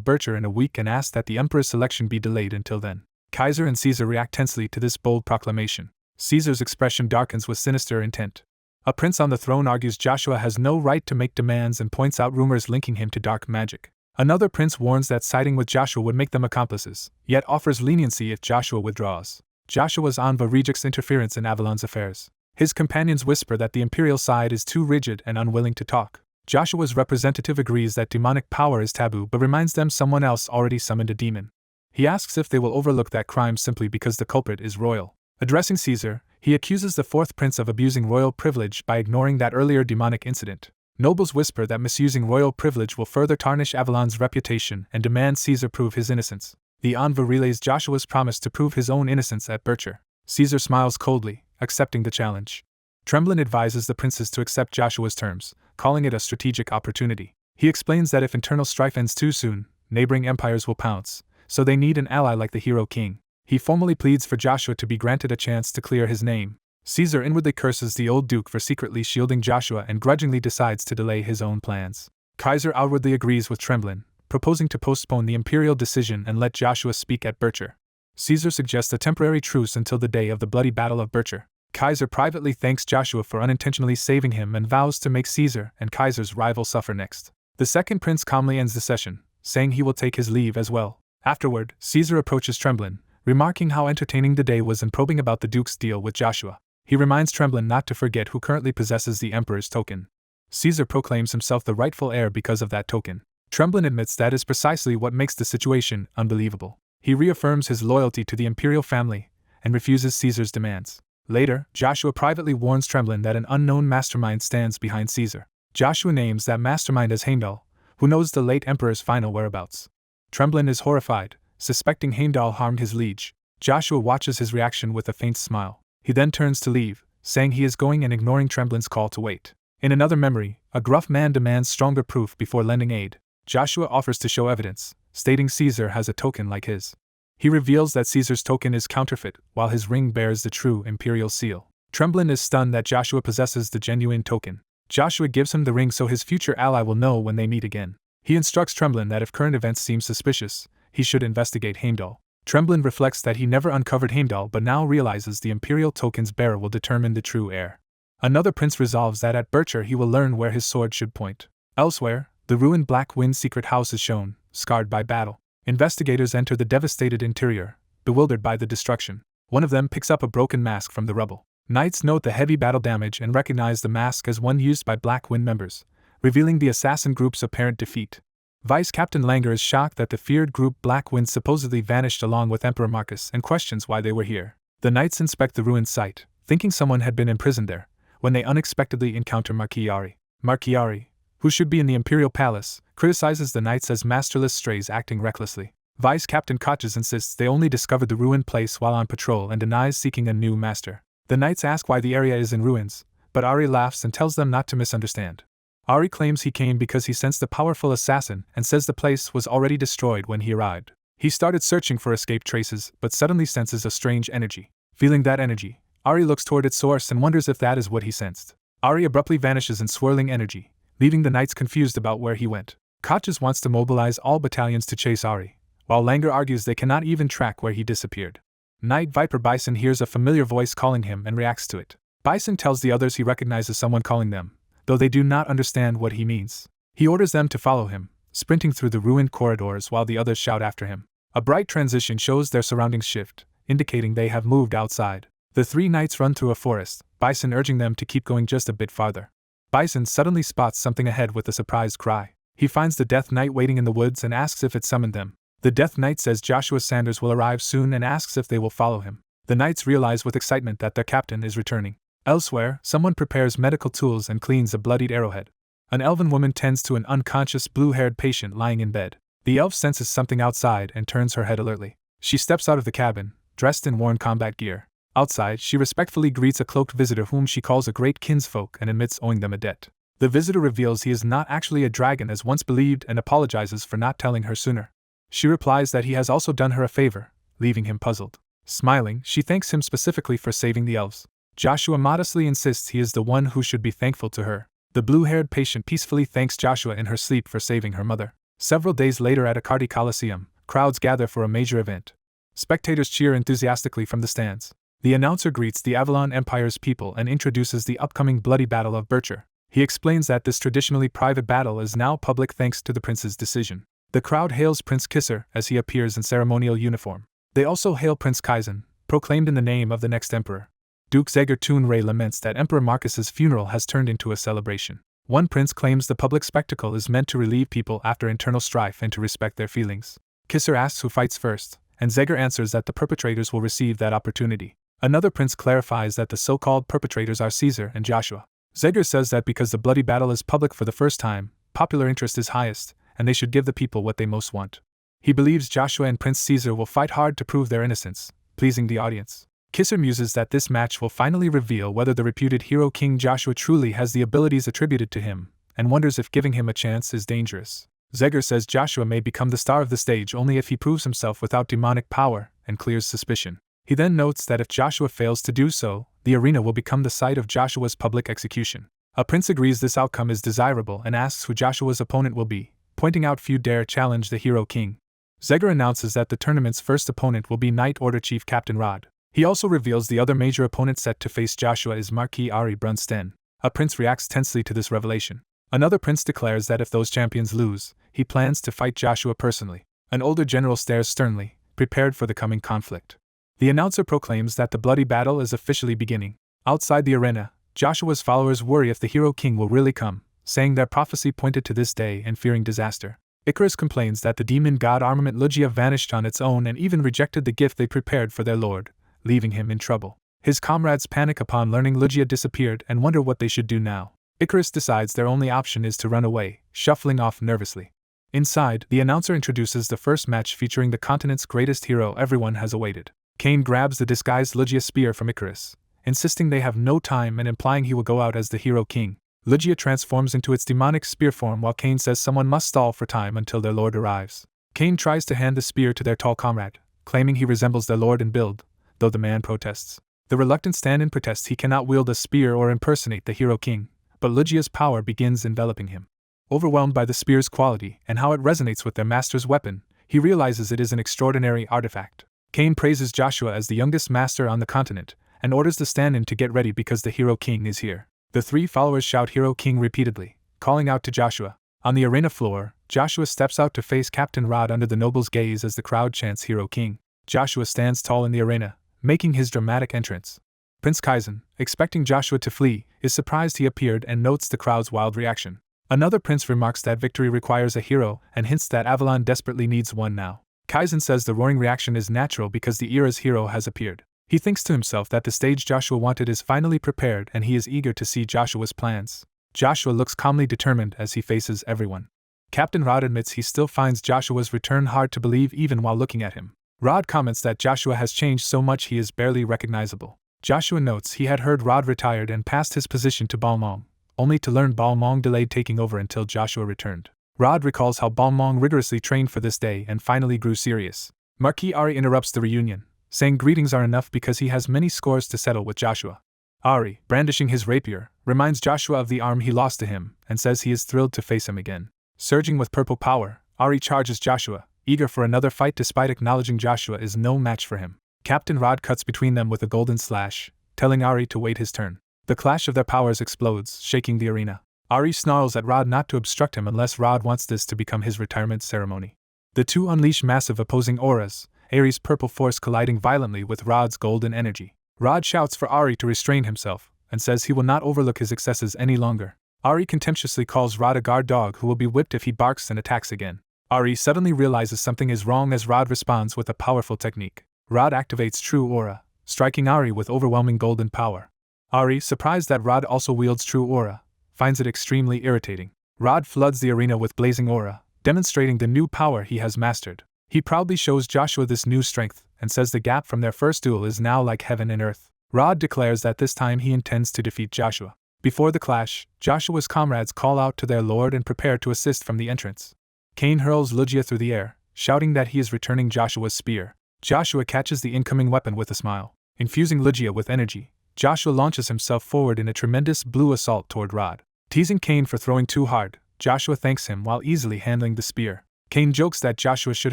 Bircher in a week and ask that the emperor's selection be delayed until then. Kaiser and Caesar react tensely to this bold proclamation. Caesar's expression darkens with sinister intent. A prince on the throne argues Joshua has no right to make demands and points out rumors linking him to dark magic. Another prince warns that siding with Joshua would make them accomplices, yet offers leniency if Joshua withdraws. Joshua's envoy rejects interference in Avalon's affairs. His companions whisper that the imperial side is too rigid and unwilling to talk. Joshua's representative agrees that demonic power is taboo but reminds them someone else already summoned a demon. He asks if they will overlook that crime simply because the culprit is royal. Addressing Caesar, he accuses the fourth prince of abusing royal privilege by ignoring that earlier demonic incident. Nobles whisper that misusing royal privilege will further tarnish Avalon's reputation and demand Caesar prove his innocence. The envoy relays Joshua's promise to prove his own innocence at Bercher. Caesar smiles coldly, accepting the challenge. Tremblin advises the princes to accept Joshua's terms, calling it a strategic opportunity. He explains that if internal strife ends too soon, neighboring empires will pounce, so they need an ally like the hero king. He formally pleads for Joshua to be granted a chance to clear his name. Caesar inwardly curses the old duke for secretly shielding Joshua and grudgingly decides to delay his own plans. Kaiser outwardly agrees with Tremblin, proposing to postpone the imperial decision and let Joshua speak at Bercher. Caesar suggests a temporary truce until the day of the bloody Battle of Bercher. Kaiser privately thanks Joshua for unintentionally saving him and vows to make Caesar and Kaiser's rival suffer next. The second prince calmly ends the session, saying he will take his leave as well. Afterward, Caesar approaches Tremblin, remarking how entertaining the day was and probing about the duke's deal with Joshua. He reminds Tremblin not to forget who currently possesses the emperor's token. Caesar proclaims himself the rightful heir because of that token. Tremblin admits that is precisely what makes the situation unbelievable. He reaffirms his loyalty to the imperial family and refuses Caesar's demands. Later, Joshua privately warns Tremblin that an unknown mastermind stands behind Caesar. Joshua names that mastermind as Heimdall, who knows the late emperor's final whereabouts. Tremblin is horrified, suspecting Heimdall harmed his liege. Joshua watches his reaction with a faint smile. He then turns to leave, saying he is going and ignoring Tremblin's call to wait. In another memory, a gruff man demands stronger proof before lending aid. Joshua offers to show evidence, stating Caesar has a token like his. He reveals that Caesar's token is counterfeit, while his ring bears the true imperial seal. Tremblin is stunned that Joshua possesses the genuine token. Joshua gives him the ring so his future ally will know when they meet again. He instructs Tremblin that if current events seem suspicious, he should investigate Heimdall. Tremblin reflects that he never uncovered Heimdall but now realizes the imperial token's bearer will determine the true heir. Another prince resolves that at Bercher he will learn where his sword should point. Elsewhere, the ruined Black Wind secret house is shown, scarred by battle. Investigators enter the devastated interior, bewildered by the destruction. One of them picks up a broken mask from the rubble. Knights note the heavy battle damage and recognize the mask as one used by Black Wind members, revealing the assassin group's apparent defeat. Vice Captain Langer is shocked that the feared group Black Wind supposedly vanished along with Emperor Marcus and questions why they were here. The knights inspect the ruined site, thinking someone had been imprisoned there, when they unexpectedly encounter Marquis Ari. Marquis Ari, who should be in the Imperial Palace, criticizes the knights as masterless strays acting recklessly. Vice Captain Koches insists they only discovered the ruined place while on patrol and denies seeking a new master. The knights ask why the area is in ruins, but Ari laughs and tells them not to misunderstand. Ari claims he came because he sensed a powerful assassin and says the place was already destroyed when he arrived. He started searching for escape traces but suddenly senses a strange energy. Feeling that energy, Ari looks toward its source and wonders if that is what he sensed. Ari abruptly vanishes in swirling energy, leaving the knights confused about where he went. Koches wants to mobilize all battalions to chase Ari, while Langer argues they cannot even track where he disappeared. Knight Viper Bison hears a familiar voice calling him and reacts to it. Bison tells the others he recognizes someone calling them, though they do not understand what he means. He orders them to follow him, sprinting through the ruined corridors while the others shout after him. A bright transition shows their surroundings shift, indicating they have moved outside. The three knights run through a forest, Bison urging them to keep going just a bit farther. Bison suddenly spots something ahead with a surprised cry. He finds the Death Knight waiting in the woods and asks if it summoned them. The Death Knight says Joshua Sanders will arrive soon and asks if they will follow him. The knights realize with excitement that their captain is returning. Elsewhere, someone prepares medical tools and cleans a bloodied arrowhead. An elven woman tends to an unconscious blue-haired patient lying in bed. The elf senses something outside and turns her head alertly. She steps out of the cabin, dressed in worn combat gear. Outside, she respectfully greets a cloaked visitor whom she calls a great kinsfolk and admits owing them a debt. The visitor reveals he is not actually a dragon as once believed and apologizes for not telling her sooner. She replies that he has also done her a favor, leaving him puzzled. Smiling, she thanks him specifically for saving the elves. Joshua modestly insists he is the one who should be thankful to her. The blue-haired patient peacefully thanks Joshua in her sleep for saving her mother. Several days later at Akardi Coliseum, crowds gather for a major event. Spectators cheer enthusiastically from the stands. The announcer greets the Avalon Empire's people and introduces the upcoming bloody Battle of Bercher. He explains that this traditionally private battle is now public thanks to the prince's decision. The crowd hails Prince Kisser as he appears in ceremonial uniform. They also hail Prince Kaizen, proclaimed in the name of the next emperor. Duke Zeger Toonray laments that Emperor Marcus's funeral has turned into a celebration. One prince claims the public spectacle is meant to relieve people after internal strife and to respect their feelings. Kisser asks who fights first, and Zeger answers that the perpetrators will receive that opportunity. Another prince clarifies that the so-called perpetrators are Caesar and Joshua. Zegger says that because the bloody battle is public for the first time, popular interest is highest, and they should give the people what they most want. He believes Joshua and Prince Caesar will fight hard to prove their innocence, pleasing the audience. Kisser muses that this match will finally reveal whether the reputed hero King Joshua truly has the abilities attributed to him, and wonders if giving him a chance is dangerous. Zegger says Joshua may become the star of the stage only if he proves himself without demonic power and clears suspicion. He then notes that if Joshua fails to do so, the arena will become the site of Joshua's public execution. A prince agrees this outcome is desirable and asks who Joshua's opponent will be, pointing out few dare challenge the hero king. Zegger announces that the tournament's first opponent will be Knight Order Chief Captain Rod. He also reveals the other major opponent set to face Joshua is Marquis Ari Brunsten. A prince reacts tensely to this revelation. Another prince declares that if those champions lose, he plans to fight Joshua personally. An older general stares sternly, prepared for the coming conflict. The announcer proclaims that the bloody battle is officially beginning. Outside the arena, Joshua's followers worry if the hero king will really come, saying their prophecy pointed to this day and fearing disaster. Icarus complains that the demon god armament Lucia vanished on its own and even rejected the gift they prepared for their lord, leaving him in trouble. His comrades panic upon learning Lucia disappeared and wonder what they should do now. Icarus decides their only option is to run away, shuffling off nervously. Inside, the announcer introduces the first match featuring the continent's greatest hero everyone has awaited. Cain grabs the disguised Lucia spear from Icarus, insisting they have no time and implying he will go out as the hero king. Lucia transforms into its demonic spear form while Cain says someone must stall for time until their lord arrives. Cain tries to hand the spear to their tall comrade, claiming he resembles their lord in build, though the man protests. The reluctant stand-in protests he cannot wield a spear or impersonate the hero king, but Lucia's power begins enveloping him. Overwhelmed by the spear's quality and how it resonates with their master's weapon, he realizes it is an extraordinary artifact. Cain praises Joshua as the youngest master on the continent, and orders the stand-in to get ready because the hero king is here. The three followers shout Hero King repeatedly, calling out to Joshua. On the arena floor, Joshua steps out to face Captain Rod under the noble's gaze as the crowd chants Hero King. Joshua stands tall in the arena, making his dramatic entrance. Prince Kaizen, expecting Joshua to flee, is surprised he appeared and notes the crowd's wild reaction. Another prince remarks that victory requires a hero and hints that Avalon desperately needs one now. Kaizen says the roaring reaction is natural because the era's hero has appeared. He thinks to himself that the stage Joshua wanted is finally prepared and he is eager to see Joshua's plans. Joshua looks calmly determined as he faces everyone. Captain Rod admits he still finds Joshua's return hard to believe even while looking at him. Rod comments that Joshua has changed so much he is barely recognizable. Joshua notes he had heard Rod retired and passed his position to Balmong, only to learn Balmong delayed taking over until Joshua returned. Rod recalls how Balmong rigorously trained for this day and finally grew serious. Marquis Ari interrupts the reunion, saying greetings are enough because he has many scores to settle with Joshua. Ari, brandishing his rapier, reminds Joshua of the arm he lost to him and says he is thrilled to face him again. Surging with purple power, Ari charges Joshua, eager for another fight despite acknowledging Joshua is no match for him. Captain Rod cuts between them with a golden slash, telling Ari to wait his turn. The clash of their powers explodes, shaking the arena. Ari snarls at Rod not to obstruct him unless Rod wants this to become his retirement ceremony. The two unleash massive opposing auras, Ari's purple force colliding violently with Rod's golden energy. Rod shouts for Ari to restrain himself, and says he will not overlook his excesses any longer. Ari contemptuously calls Rod a guard dog who will be whipped if he barks and attacks again. Ari suddenly realizes something is wrong as Rod responds with a powerful technique. Rod activates True Aura, striking Ari with overwhelming golden power. Ari, surprised that Rod also wields True Aura, finds it extremely irritating. Rod floods the arena with blazing aura, demonstrating the new power he has mastered. He proudly shows Joshua this new strength, and says the gap from their first duel is now like heaven and earth. Rod declares that this time he intends to defeat Joshua. Before the clash, Joshua's comrades call out to their lord and prepare to assist from the entrance. Cain hurls Lucia through the air, shouting that he is returning Joshua's spear. Joshua catches the incoming weapon with a smile. Infusing Lucia with energy, Joshua launches himself forward in a tremendous blue assault toward Rod. Teasing Cain for throwing too hard, Joshua thanks him while easily handling the spear. Cain jokes that Joshua should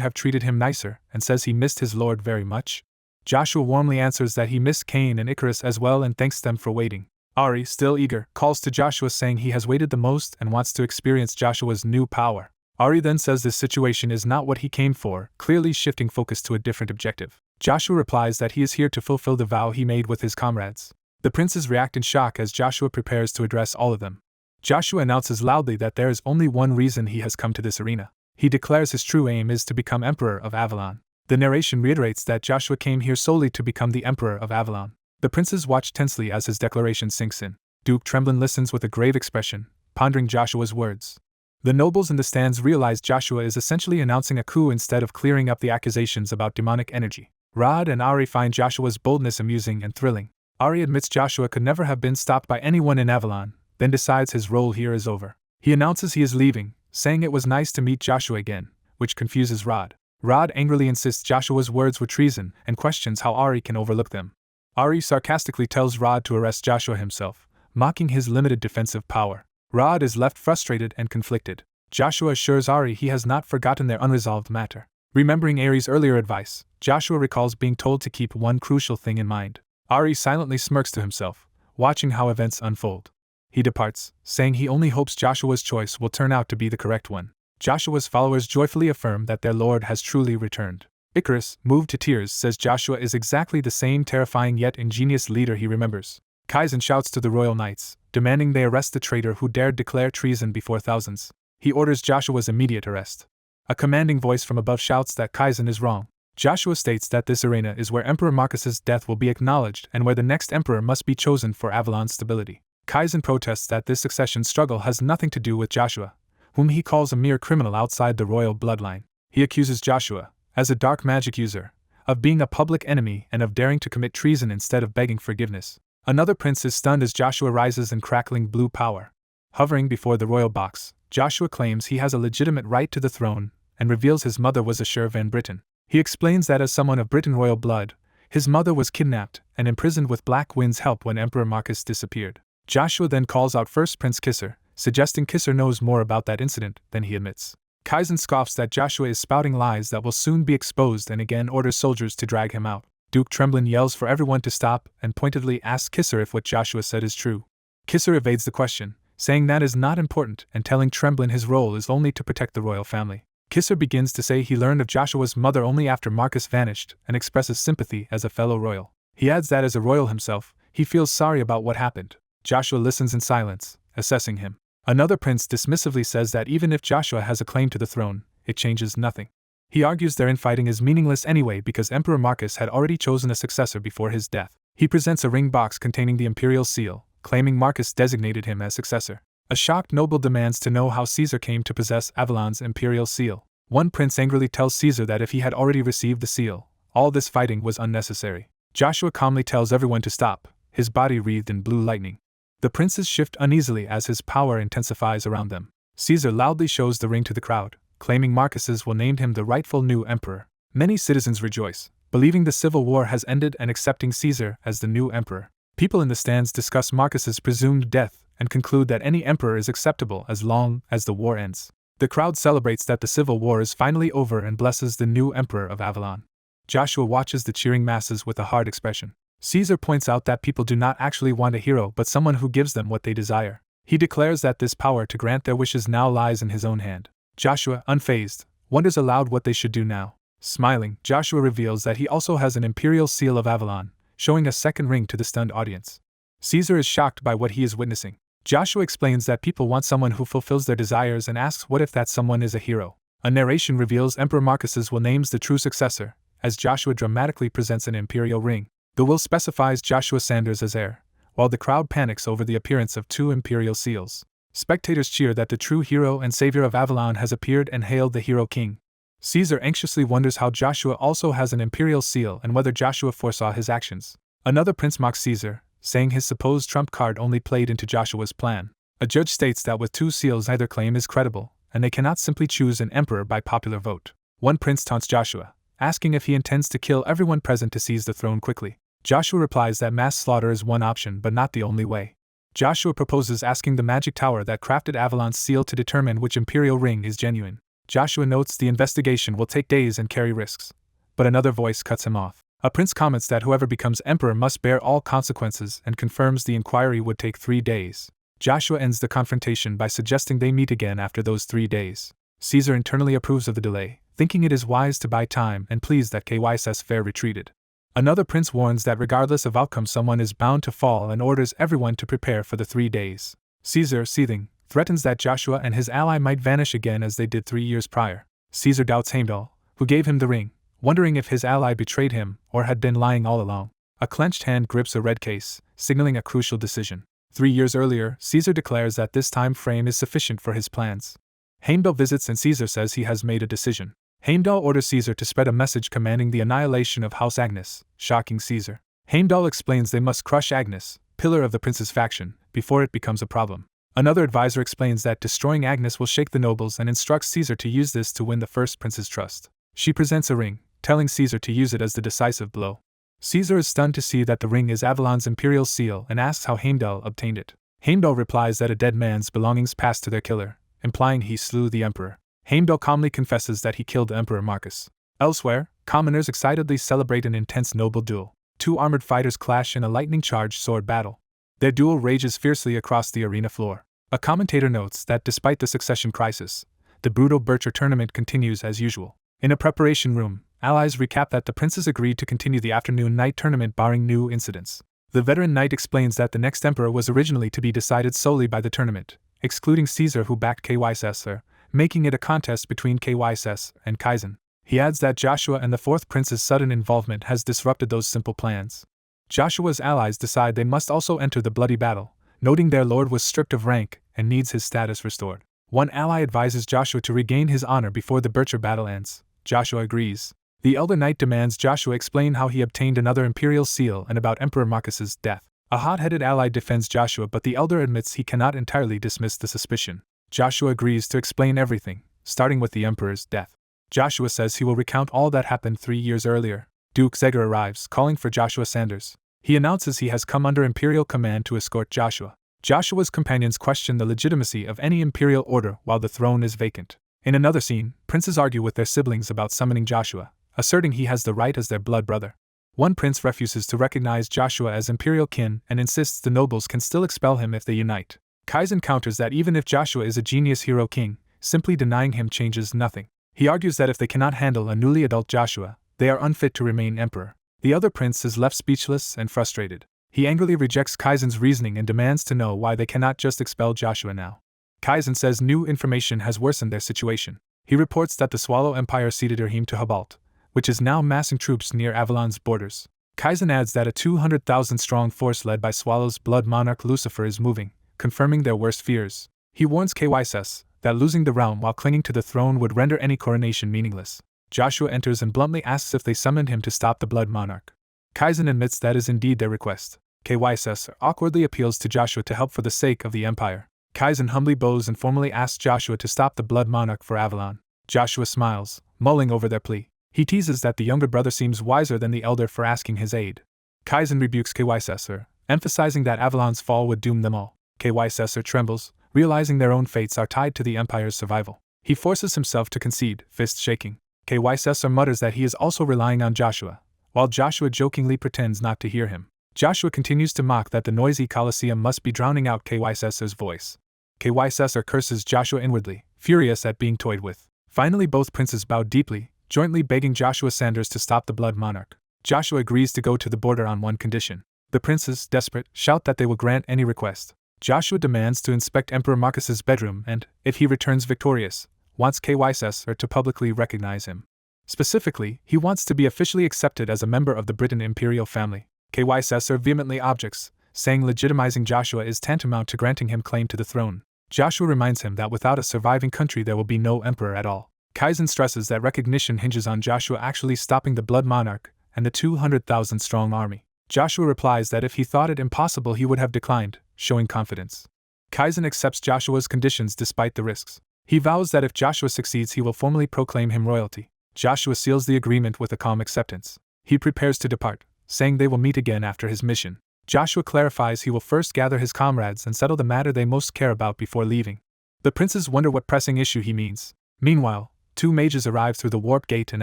have treated him nicer and says he missed his lord very much. Joshua warmly answers that he missed Cain and Icarus as well and thanks them for waiting. Ari, still eager, calls to Joshua saying he has waited the most and wants to experience Joshua's new power. Ari then says this situation is not what he came for, clearly shifting focus to a different objective. Joshua replies that he is here to fulfill the vow he made with his comrades. The princes react in shock as Joshua prepares to address all of them. Joshua announces loudly that there is only one reason he has come to this arena. He declares his true aim is to become Emperor of Avalon. The narration reiterates that Joshua came here solely to become the Emperor of Avalon. The princes watch tensely as his declaration sinks in. Duke Tremblin listens with a grave expression, pondering Joshua's words. The nobles in the stands realize Joshua is essentially announcing a coup instead of clearing up the accusations about demonic energy. Rod and Ari find Joshua's boldness amusing and thrilling. Ari admits Joshua could never have been stopped by anyone in Avalon, then decides his role here is over. He announces he is leaving, saying it was nice to meet Joshua again, which confuses Rod. Rod angrily insists Joshua's words were treason and questions how Ari can overlook them. Ari sarcastically tells Rod to arrest Joshua himself, mocking his limited defensive power. Rod is left frustrated and conflicted. Joshua assures Ari he has not forgotten their unresolved matter. Remembering Ari's earlier advice, Joshua recalls being told to keep one crucial thing in mind. Ari silently smirks to himself, watching how events unfold. He departs, saying he only hopes Joshua's choice will turn out to be the correct one. Joshua's followers joyfully affirm that their lord has truly returned. Icarus, moved to tears, says Joshua is exactly the same terrifying yet ingenious leader he remembers. Kaizen shouts to the royal knights, demanding they arrest the traitor who dared declare treason before thousands. He orders Joshua's immediate arrest. A commanding voice from above shouts that Kaizen is wrong. Joshua states that this arena is where Emperor Marcus's death will be acknowledged and where the next emperor must be chosen for Avalon's stability. Kaizen protests that this succession struggle has nothing to do with Joshua, whom he calls a mere criminal outside the royal bloodline. He accuses Joshua, as a dark magic user, of being a public enemy and of daring to commit treason instead of begging forgiveness. Another prince is stunned as Joshua rises in crackling blue power. Hovering before the royal box, Joshua claims he has a legitimate right to the throne and reveals his mother was Ashur van Britain. He explains that as someone of Britain royal blood, his mother was kidnapped and imprisoned with Black Wind's help when Emperor Marcus disappeared. Joshua then calls out First Prince Kisser, suggesting Kisser knows more about that incident than he admits. Kaizen scoffs that Joshua is spouting lies that will soon be exposed and again orders soldiers to drag him out. Duke Tremblin yells for everyone to stop and pointedly asks Kisser if what Joshua said is true. Kisser evades the question, saying that is not important and telling Tremblin his role is only to protect the royal family. Kisser begins to say he learned of Joshua's mother only after Marcus vanished and expresses sympathy as a fellow royal. He adds that as a royal himself, he feels sorry about what happened. Joshua listens in silence, assessing him. Another prince dismissively says that even if Joshua has a claim to the throne, it changes nothing. He argues their infighting is meaningless anyway because Emperor Marcus had already chosen a successor before his death. He presents a ring box containing the Imperial seal, claiming Marcus designated him as successor. A shocked noble demands to know how Caesar came to possess Avalon's Imperial seal. One prince angrily tells Caesar that if he had already received the seal, all this fighting was unnecessary. Joshua calmly tells everyone to stop, his body wreathed in blue lightning. The princes shift uneasily as his power intensifies around them. Caesar loudly shows the ring to the crowd, claiming Marcus's will named him the rightful new emperor. Many citizens rejoice, believing the civil war has ended and accepting Caesar as the new emperor. People in the stands discuss Marcus's presumed death and conclude that any emperor is acceptable as long as the war ends. The crowd celebrates that the civil war is finally over and blesses the new emperor of Avalon. Joshua watches the cheering masses with a hard expression. Caesar points out that people do not actually want a hero but someone who gives them what they desire. He declares that this power to grant their wishes now lies in his own hand. Joshua, unfazed, wonders aloud what they should do now. Smiling, Joshua reveals that he also has an Imperial seal of Avalon, showing a second ring to the stunned audience. Caesar is shocked by what he is witnessing. Joshua explains that people want someone who fulfills their desires and asks what if that someone is a hero. A narration reveals Emperor Marcus's will names the true successor, as Joshua dramatically presents an imperial ring. The will specifies Joshua Sanders as heir, while the crowd panics over the appearance of two imperial seals. Spectators cheer that the true hero and savior of Avalon has appeared and hailed the hero king. Caesar anxiously wonders how Joshua also has an imperial seal and whether Joshua foresaw his actions. Another prince mocks Caesar, saying his supposed trump card only played into Joshua's plan. A judge states that with two seals neither claim is credible, and they cannot simply choose an emperor by popular vote. One prince taunts Joshua, asking if he intends to kill everyone present to seize the throne quickly. Joshua replies that mass slaughter is one option but not the only way. Joshua proposes asking the magic tower that crafted Avalon's seal to determine which imperial ring is genuine. Joshua notes the investigation will take days and carry risks, but another voice cuts him off. A prince comments that whoever becomes emperor must bear all consequences and confirms the inquiry would take 3 days. Joshua ends the confrontation by suggesting they meet again after those 3 days. Caesar internally approves of the delay, thinking it is wise to buy time and pleased that Kyss fair retreated. Another prince warns that regardless of outcome someone is bound to fall and orders everyone to prepare for the 3 days. Caesar, seething, threatens that Joshua and his ally might vanish again as they did 3 years prior. Caesar doubts Heimdall, who gave him the ring, wondering if his ally betrayed him or had been lying all along. A clenched hand grips a red case, signaling a crucial decision. 3 years earlier, Caesar declares that this time frame is sufficient for his plans. Heimdall visits and Caesar says he has made a decision. Heimdall orders Caesar to spread a message commanding the annihilation of House Agnes, shocking Caesar. Heimdall explains they must crush Agnes, pillar of the prince's faction, before it becomes a problem. Another advisor explains that destroying Agnes will shake the nobles and instructs Caesar to use this to win the first prince's trust. She presents a ring, telling Caesar to use it as the decisive blow. Caesar is stunned to see that the ring is Avalon's imperial seal and asks how Heimdall obtained it. Heimdall replies that a dead man's belongings passed to their killer, implying he slew the emperor. Heimdall calmly confesses that he killed the Emperor Marcus. Elsewhere, commoners excitedly celebrate an intense noble duel. 2 armored fighters clash in a lightning-charged sword battle. Their duel rages fiercely across the arena floor. A commentator notes that despite the succession crisis, the brutal Butcher tournament continues as usual. In a preparation room, allies recap that the princes agreed to continue the afternoon night tournament barring new incidents. The veteran knight explains that the next emperor was originally to be decided solely by the tournament, excluding Caesar who backed Caesar, making it a contest between Caesar and Cain. He adds that Joshua and the fourth prince's sudden involvement has disrupted those simple plans. Joshua's allies decide they must also enter the bloody battle, noting their lord was stripped of rank and needs his status restored. One ally advises Joshua to regain his honor before the Butcher battle ends. Joshua agrees. The elder knight demands Joshua explain how he obtained another imperial seal and about Emperor Marcus's death. A hot-headed ally defends Joshua, but the elder admits he cannot entirely dismiss the suspicion. Joshua agrees to explain everything, starting with the emperor's death. Joshua says he will recount all that happened 3 years earlier. Duke Zegger arrives, calling for Joshua Sanders. He announces he has come under imperial command to escort Joshua. Joshua's companions question the legitimacy of any imperial order while the throne is vacant. In another scene, princes argue with their siblings about summoning Joshua, asserting he has the right as their blood brother. One prince refuses to recognize Joshua as imperial kin and insists the nobles can still expel him if they unite. Cain counters that even if Joshua is a genius hero king, simply denying him changes nothing. He argues that if they cannot handle a newly adult Joshua, they are unfit to remain emperor. The other prince is left speechless and frustrated. He angrily rejects Cain's reasoning and demands to know why they cannot just expel Joshua now. Cain says new information has worsened their situation. He reports that the Swallow Empire ceded Erheim to Hubalt, which is now massing troops near Avalon's borders. Cain adds that a 200,000-strong force led by Swallow's blood monarch Lucifer is moving, confirming their worst fears. He warns Caesar that losing the realm while clinging to the throne would render any coronation meaningless. Joshua enters and bluntly asks if they summoned him to stop the blood monarch. Cain admits that is indeed their request. Caesar awkwardly appeals to Joshua to help for the sake of the empire. Cain humbly bows and formally asks Joshua to stop the blood monarch for Avalon. Joshua smiles, mulling over their plea. He teases that the younger brother seems wiser than the elder for asking his aid. Cain rebukes Caesar, emphasizing that Avalon's fall would doom them all. Caesar trembles, realizing their own fates are tied to the empire's survival. He forces himself to concede, fist shaking. Caesar mutters that he is also relying on Joshua, while Joshua jokingly pretends not to hear him. Joshua continues to mock that the noisy Colosseum must be drowning out Caesar's voice. Caesar curses Joshua inwardly, furious at being toyed with. Finally, both princes bow deeply, jointly begging Joshua Sanders to stop the blood monarch. Joshua agrees to go to the border on one condition. The princes, desperate, shout that they will grant any request. Joshua demands to inspect Emperor Marcus's bedroom and, if he returns victorious, wants Caesar to publicly recognize him. Specifically, he wants to be officially accepted as a member of the Britain imperial family. Caesar vehemently objects, saying legitimizing Joshua is tantamount to granting him claim to the throne. Joshua reminds him that without a surviving country there will be no emperor at all. Cain stresses that recognition hinges on Joshua actually stopping the blood monarch and the 200,000-strong army. Joshua replies that if he thought it impossible he would have declined, showing confidence. Cain accepts Joshua's conditions despite the risks. He vows that if Joshua succeeds he will formally proclaim him royalty. Joshua seals the agreement with a calm acceptance. He prepares to depart, saying they will meet again after his mission. Joshua clarifies he will first gather his comrades and settle the matter they most care about before leaving. The princes wonder what pressing issue he means. Meanwhile, 2 mages arrive through the warp gate in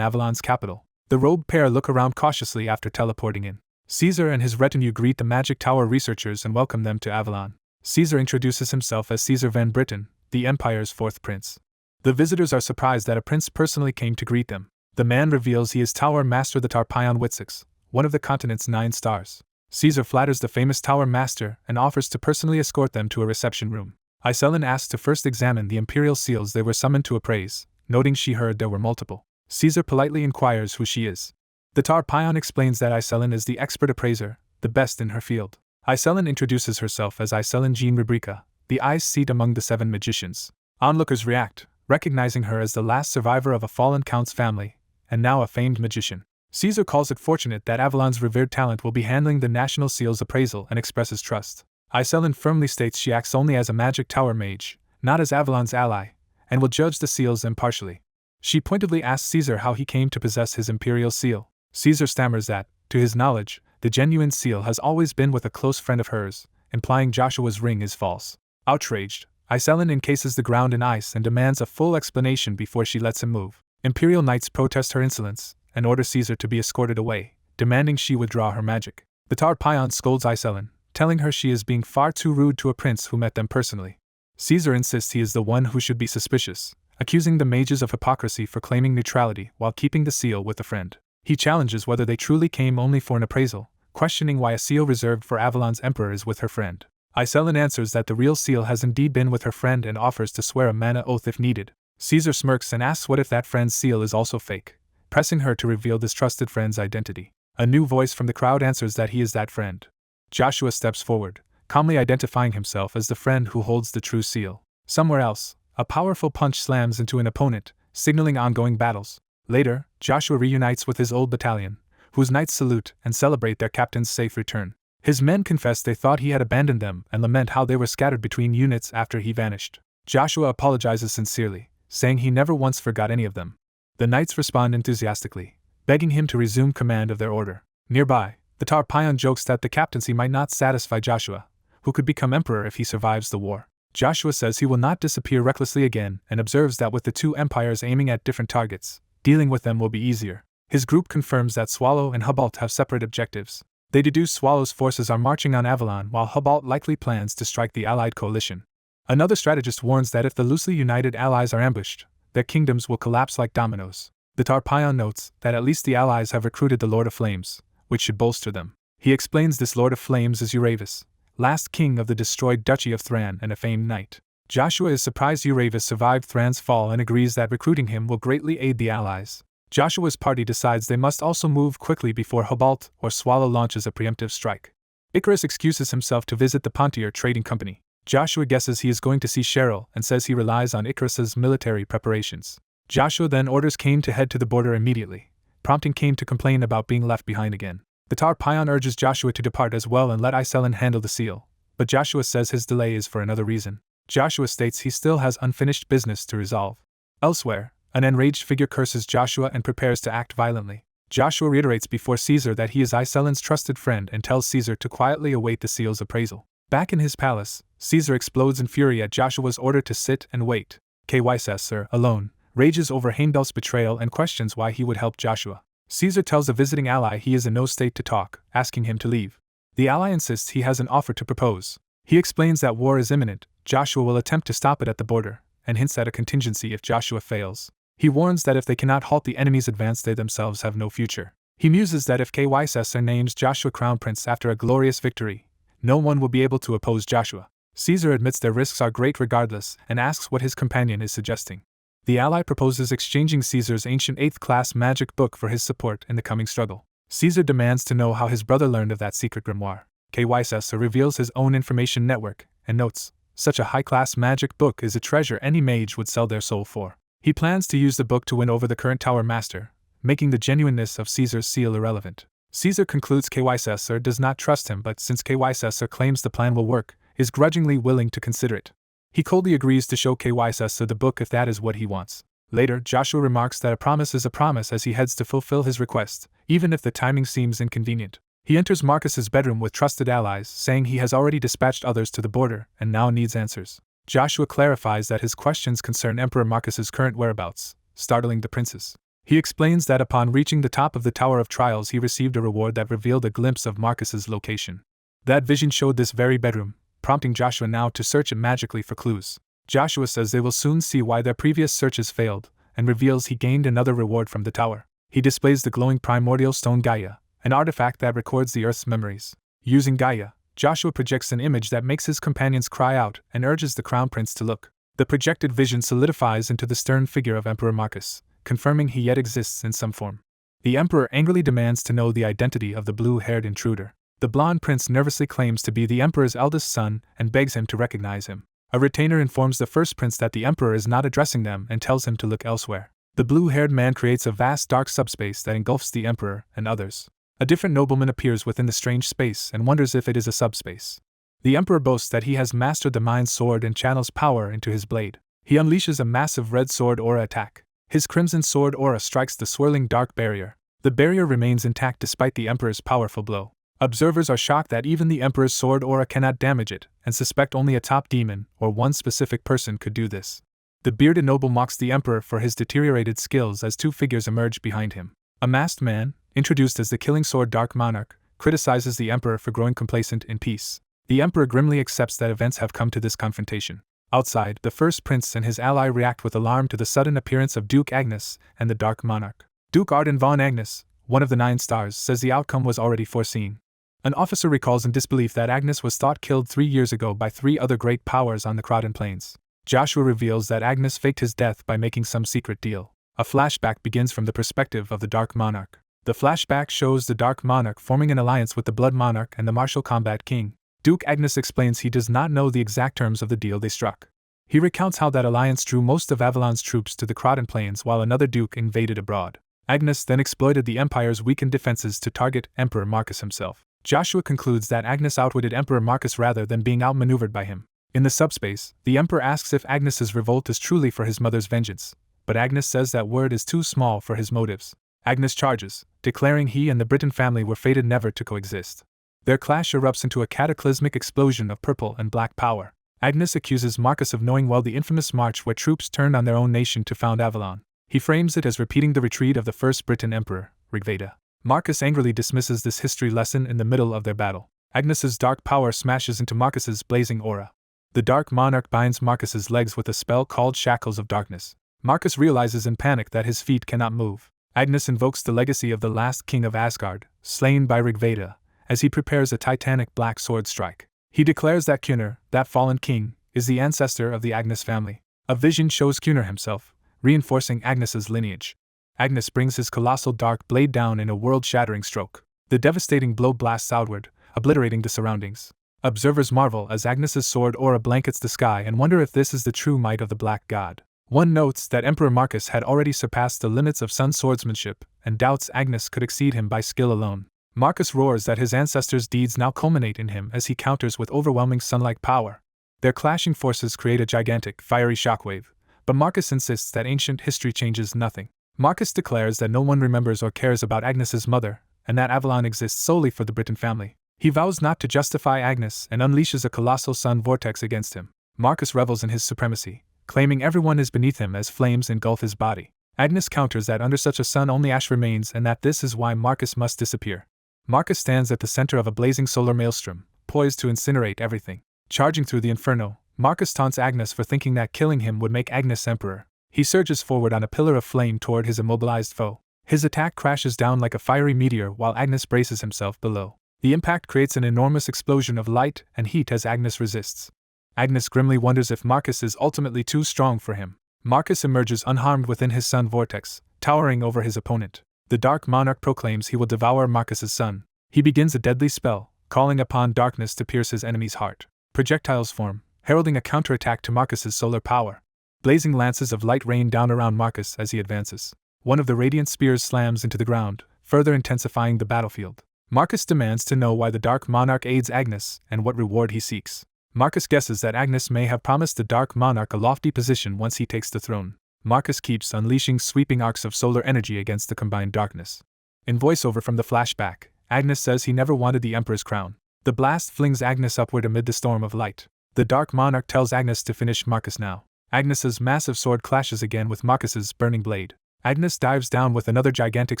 Avalon's capital. The robed pair look around cautiously after teleporting in. Caesar and his retinue greet the Magic Tower researchers and welcome them to Avalon. Caesar introduces himself as Caesar Van Britain, the Empire's 4th prince. The visitors are surprised that a prince personally came to greet them. The man reveals he is Tower Master the Tarpeion Witsix, one of the continent's 9 stars. Caesar flatters the famous Tower Master and offers to personally escort them to a reception room. Iselin asks to first examine the imperial seals they were summoned to appraise, noting she heard there were multiple. Caesar politely inquires who she is. The Tar Pion explains that Iselin is the expert appraiser, the best in her field. Iselin introduces herself as Iselin Jean Rubrica, the Ice Seat among the 7 magicians. Onlookers react, recognizing her as the last survivor of a fallen count's family, and now a famed magician. Caesar calls it fortunate that Avalon's revered talent will be handling the National Seal's appraisal and expresses trust. Iselin firmly states she acts only as a magic tower mage, not as Avalon's ally, and will judge the seals impartially. She pointedly asks Caesar how he came to possess his Imperial seal. Caesar stammers that, to his knowledge, the genuine seal has always been with a close friend of hers, implying Joshua's ring is false. Outraged, Iselin encases the ground in ice and demands a full explanation before she lets him move. Imperial knights protest her insolence and order Caesar to be escorted away, demanding she withdraw her magic. The Tar Pion scolds Iselin, telling her she is being far too rude to a prince who met them personally. Caesar insists he is the one who should be suspicious, accusing the mages of hypocrisy for claiming neutrality while keeping the seal with a friend. He challenges whether they truly came only for an appraisal, questioning why a seal reserved for Avalon's emperor is with her friend. Iselin answers that the real seal has indeed been with her friend and offers to swear a mana oath if needed. Caesar smirks and asks what if that friend's seal is also fake, pressing her to reveal this trusted friend's identity. A new voice from the crowd answers that he is that friend. Joshua steps forward, calmly identifying himself as the friend who holds the true seal. Somewhere else, a powerful punch slams into an opponent, signaling ongoing battles. Later, Joshua reunites with his old battalion, whose knights salute and celebrate their captain's safe return. His men confess they thought he had abandoned them and lament how they were scattered between units after he vanished. Joshua apologizes sincerely, saying he never once forgot any of them. The knights respond enthusiastically, begging him to resume command of their order. Nearby, the Tar Pion jokes that the captaincy might not satisfy Joshua, who could become emperor if he survives the war. Joshua says he will not disappear recklessly again and observes that with the two empires aiming at different targets, dealing with them will be easier. His group confirms that Swallow and Hubalt have separate objectives. They deduce Swallow's forces are marching on Avalon while Hubalt likely plans to strike the allied coalition. Another strategist warns that if the loosely united allies are ambushed, their kingdoms will collapse like dominoes. The Tar Pion notes that at least the allies have recruited the Lord of Flames, which should bolster them. He explains this Lord of Flames is Uravis, last king of the destroyed Duchy of Thran and a famed knight. Joshua is surprised Uravis survived Thran's fall and agrees that recruiting him will greatly aid the allies. Joshua's party decides they must also move quickly before Hubalt or Swallow launches a preemptive strike. Icarus excuses himself to visit the Pontier Trading Company. Joshua guesses he is going to see Cheryl and says he relies on Icarus's military preparations. Joshua then orders Cain to head to the border immediately, prompting Cain to complain about being left behind again. The Tar Pion urges Joshua to depart as well and let Iselin handle the seal, but Joshua says his delay is for another reason. Joshua states he still has unfinished business to resolve. Elsewhere, an enraged figure curses Joshua and prepares to act violently. Joshua reiterates before Caesar that he is Iselin's trusted friend and tells Caesar to quietly await the seal's appraisal. Back in his palace, Caesar explodes in fury at Joshua's order to sit and wait. Caesar, alone, rages over Heimdall's betrayal and questions why he would help Joshua. Caesar tells a visiting ally he is in no state to talk, asking him to leave. The ally insists he has an offer to propose. He explains that war is imminent, Joshua will attempt to stop it at the border, and hints at a contingency if Joshua fails. He warns that if they cannot halt the enemy's advance they themselves have no future. He muses that if Caesar names Joshua crown prince after a glorious victory, no one will be able to oppose Joshua. Caesar admits their risks are great regardless and asks what his companion is suggesting. The ally proposes exchanging Caesar's ancient 8th-class magic book for his support in the coming struggle. Caesar demands to know how his brother learned of that secret grimoire. Caesar reveals his own information network and notes, such a high-class magic book is a treasure any mage would sell their soul for. He plans to use the book to win over the current tower master, making the genuineness of Caesar's seal irrelevant. Caesar concludes Caesar does not trust him, but since Caesar claims the plan will work, is grudgingly willing to consider it. He coldly agrees to show Caesar the book if that is what he wants. Later, Joshua remarks that a promise is a promise as he heads to fulfill his request, even if the timing seems inconvenient. He enters Marcus's bedroom with trusted allies, saying he has already dispatched others to the border and now needs answers. Joshua clarifies that his questions concern Emperor Marcus's current whereabouts, startling the princes. He explains that upon reaching the top of the Tower of Trials he received a reward that revealed a glimpse of Marcus's location. That vision showed this very bedroom, prompting Joshua now to search it magically for clues. Joshua says they will soon see why their previous searches failed, and reveals he gained another reward from the tower. He displays the glowing primordial stone Gaia, an artifact that records the Earth's memories. Using Gaia, Joshua projects an image that makes his companions cry out and urges the crown prince to look. The projected vision solidifies into the stern figure of Emperor Marcus, confirming he yet exists in some form. The Emperor angrily demands to know the identity of the blue-haired intruder. The blonde prince nervously claims to be the Emperor's eldest son and begs him to recognize him. A retainer informs the first prince that the Emperor is not addressing them and tells him to look elsewhere. The blue-haired man creates a vast dark subspace that engulfs the Emperor and others. A different nobleman appears within the strange space and wonders if it is a subspace. The Emperor boasts that he has mastered the mind's sword and channels power into his blade. He unleashes a massive red sword aura attack. His crimson sword aura strikes the swirling dark barrier. The barrier remains intact despite the Emperor's powerful blow. Observers are shocked that even the Emperor's sword aura cannot damage it, and suspect only a top demon or one specific person could do this. The bearded noble mocks the Emperor for his deteriorated skills as two figures emerge behind him. A masked man, introduced as the killing sword Dark Monarch, criticizes the Emperor for growing complacent in peace. The Emperor grimly accepts that events have come to this confrontation. Outside, the first prince and his ally react with alarm to the sudden appearance of Duke Agnes and the Dark Monarch. Duke Arden von Agnes, one of the 9 stars, says the outcome was already foreseen. An officer recalls in disbelief that Agnes was thought killed 3 years ago by 3 other great powers on the Croton Plains. Joshua reveals that Agnes faked his death by making some secret deal. A flashback begins from the perspective of the Dark Monarch. The flashback shows the Dark Monarch forming an alliance with the Blood Monarch and the Martial Combat King. Duke Agnes explains he does not know the exact terms of the deal they struck. He recounts how that alliance drew most of Avalon's troops to the Croton Plains while another duke invaded abroad. Agnes then exploited the Empire's weakened defenses to target Emperor Marcus himself. Joshua concludes that Agnes outwitted Emperor Marcus rather than being outmaneuvered by him. In the subspace, the Emperor asks if Agnes's revolt is truly for his mother's vengeance, but Agnes says that word is too small for his motives. Agnes charges, declaring he and the Britain family were fated never to coexist. Their clash erupts into a cataclysmic explosion of purple and black power. Agnes accuses Marcus of knowing well the infamous march where troops turned on their own nation to found Avalon. He frames it as repeating the retreat of the first Briton emperor, Rigveda. Marcus angrily dismisses this history lesson in the middle of their battle. Agnes's dark power smashes into Marcus's blazing aura. The Dark Monarch binds Marcus's legs with a spell called Shackles of Darkness. Marcus realizes in panic that his feet cannot move. Agnes invokes the legacy of the last king of Asgard, slain by Rigveda, as he prepares a titanic black sword strike. He declares that Kunar, that fallen king, is the ancestor of the Agnes family. A vision shows Kunar himself, reinforcing Agnes's lineage. Agnes brings his colossal dark blade down in a world-shattering stroke. The devastating blow blasts outward, obliterating the surroundings. Observers marvel as Agnes's sword aura blankets the sky and wonder if this is the true might of the Black God. One notes that Emperor Marcus had already surpassed the limits of sun swordsmanship and doubts Agnes could exceed him by skill alone. Marcus roars that his ancestors' deeds now culminate in him as he counters with overwhelming sun-like power. Their clashing forces create a gigantic, fiery shockwave, but Marcus insists that ancient history changes nothing. Marcus declares that no one remembers or cares about Agnes's mother, and that Avalon exists solely for the Briton family. He vows not to justify Agnes and unleashes a colossal sun vortex against him. Marcus revels in his supremacy, claiming everyone is beneath him as flames engulf his body. Agnes counters that under such a sun only ash remains and that this is why Marcus must disappear. Marcus stands at the center of a blazing solar maelstrom, poised to incinerate everything. Charging through the inferno, Marcus taunts Agnes for thinking that killing him would make Agnes emperor. He surges forward on a pillar of flame toward his immobilized foe. His attack crashes down like a fiery meteor while Agnes braces himself below. The impact creates an enormous explosion of light and heat as Agnes resists. Agnes grimly wonders if Marcus is ultimately too strong for him. Marcus emerges unharmed within his sun vortex, towering over his opponent. The Dark Monarch proclaims he will devour Marcus's sun. He begins a deadly spell, calling upon darkness to pierce his enemy's heart. Projectiles form, heralding a counterattack to Marcus's solar power. Blazing lances of light rain down around Marcus as he advances. One of the radiant spears slams into the ground, further intensifying the battlefield. Marcus demands to know why the Dark Monarch aids Agnes and what reward he seeks. Marcus guesses that Agnes may have promised the Dark Monarch a lofty position once he takes the throne. Marcus keeps unleashing sweeping arcs of solar energy against the combined darkness. In voiceover from the flashback, Agnes says he never wanted the Emperor's crown. The blast flings Agnes upward amid the storm of light. The Dark Monarch tells Agnes to finish Marcus now. Agnes's massive sword clashes again with Marcus's burning blade. Agnes dives down with another gigantic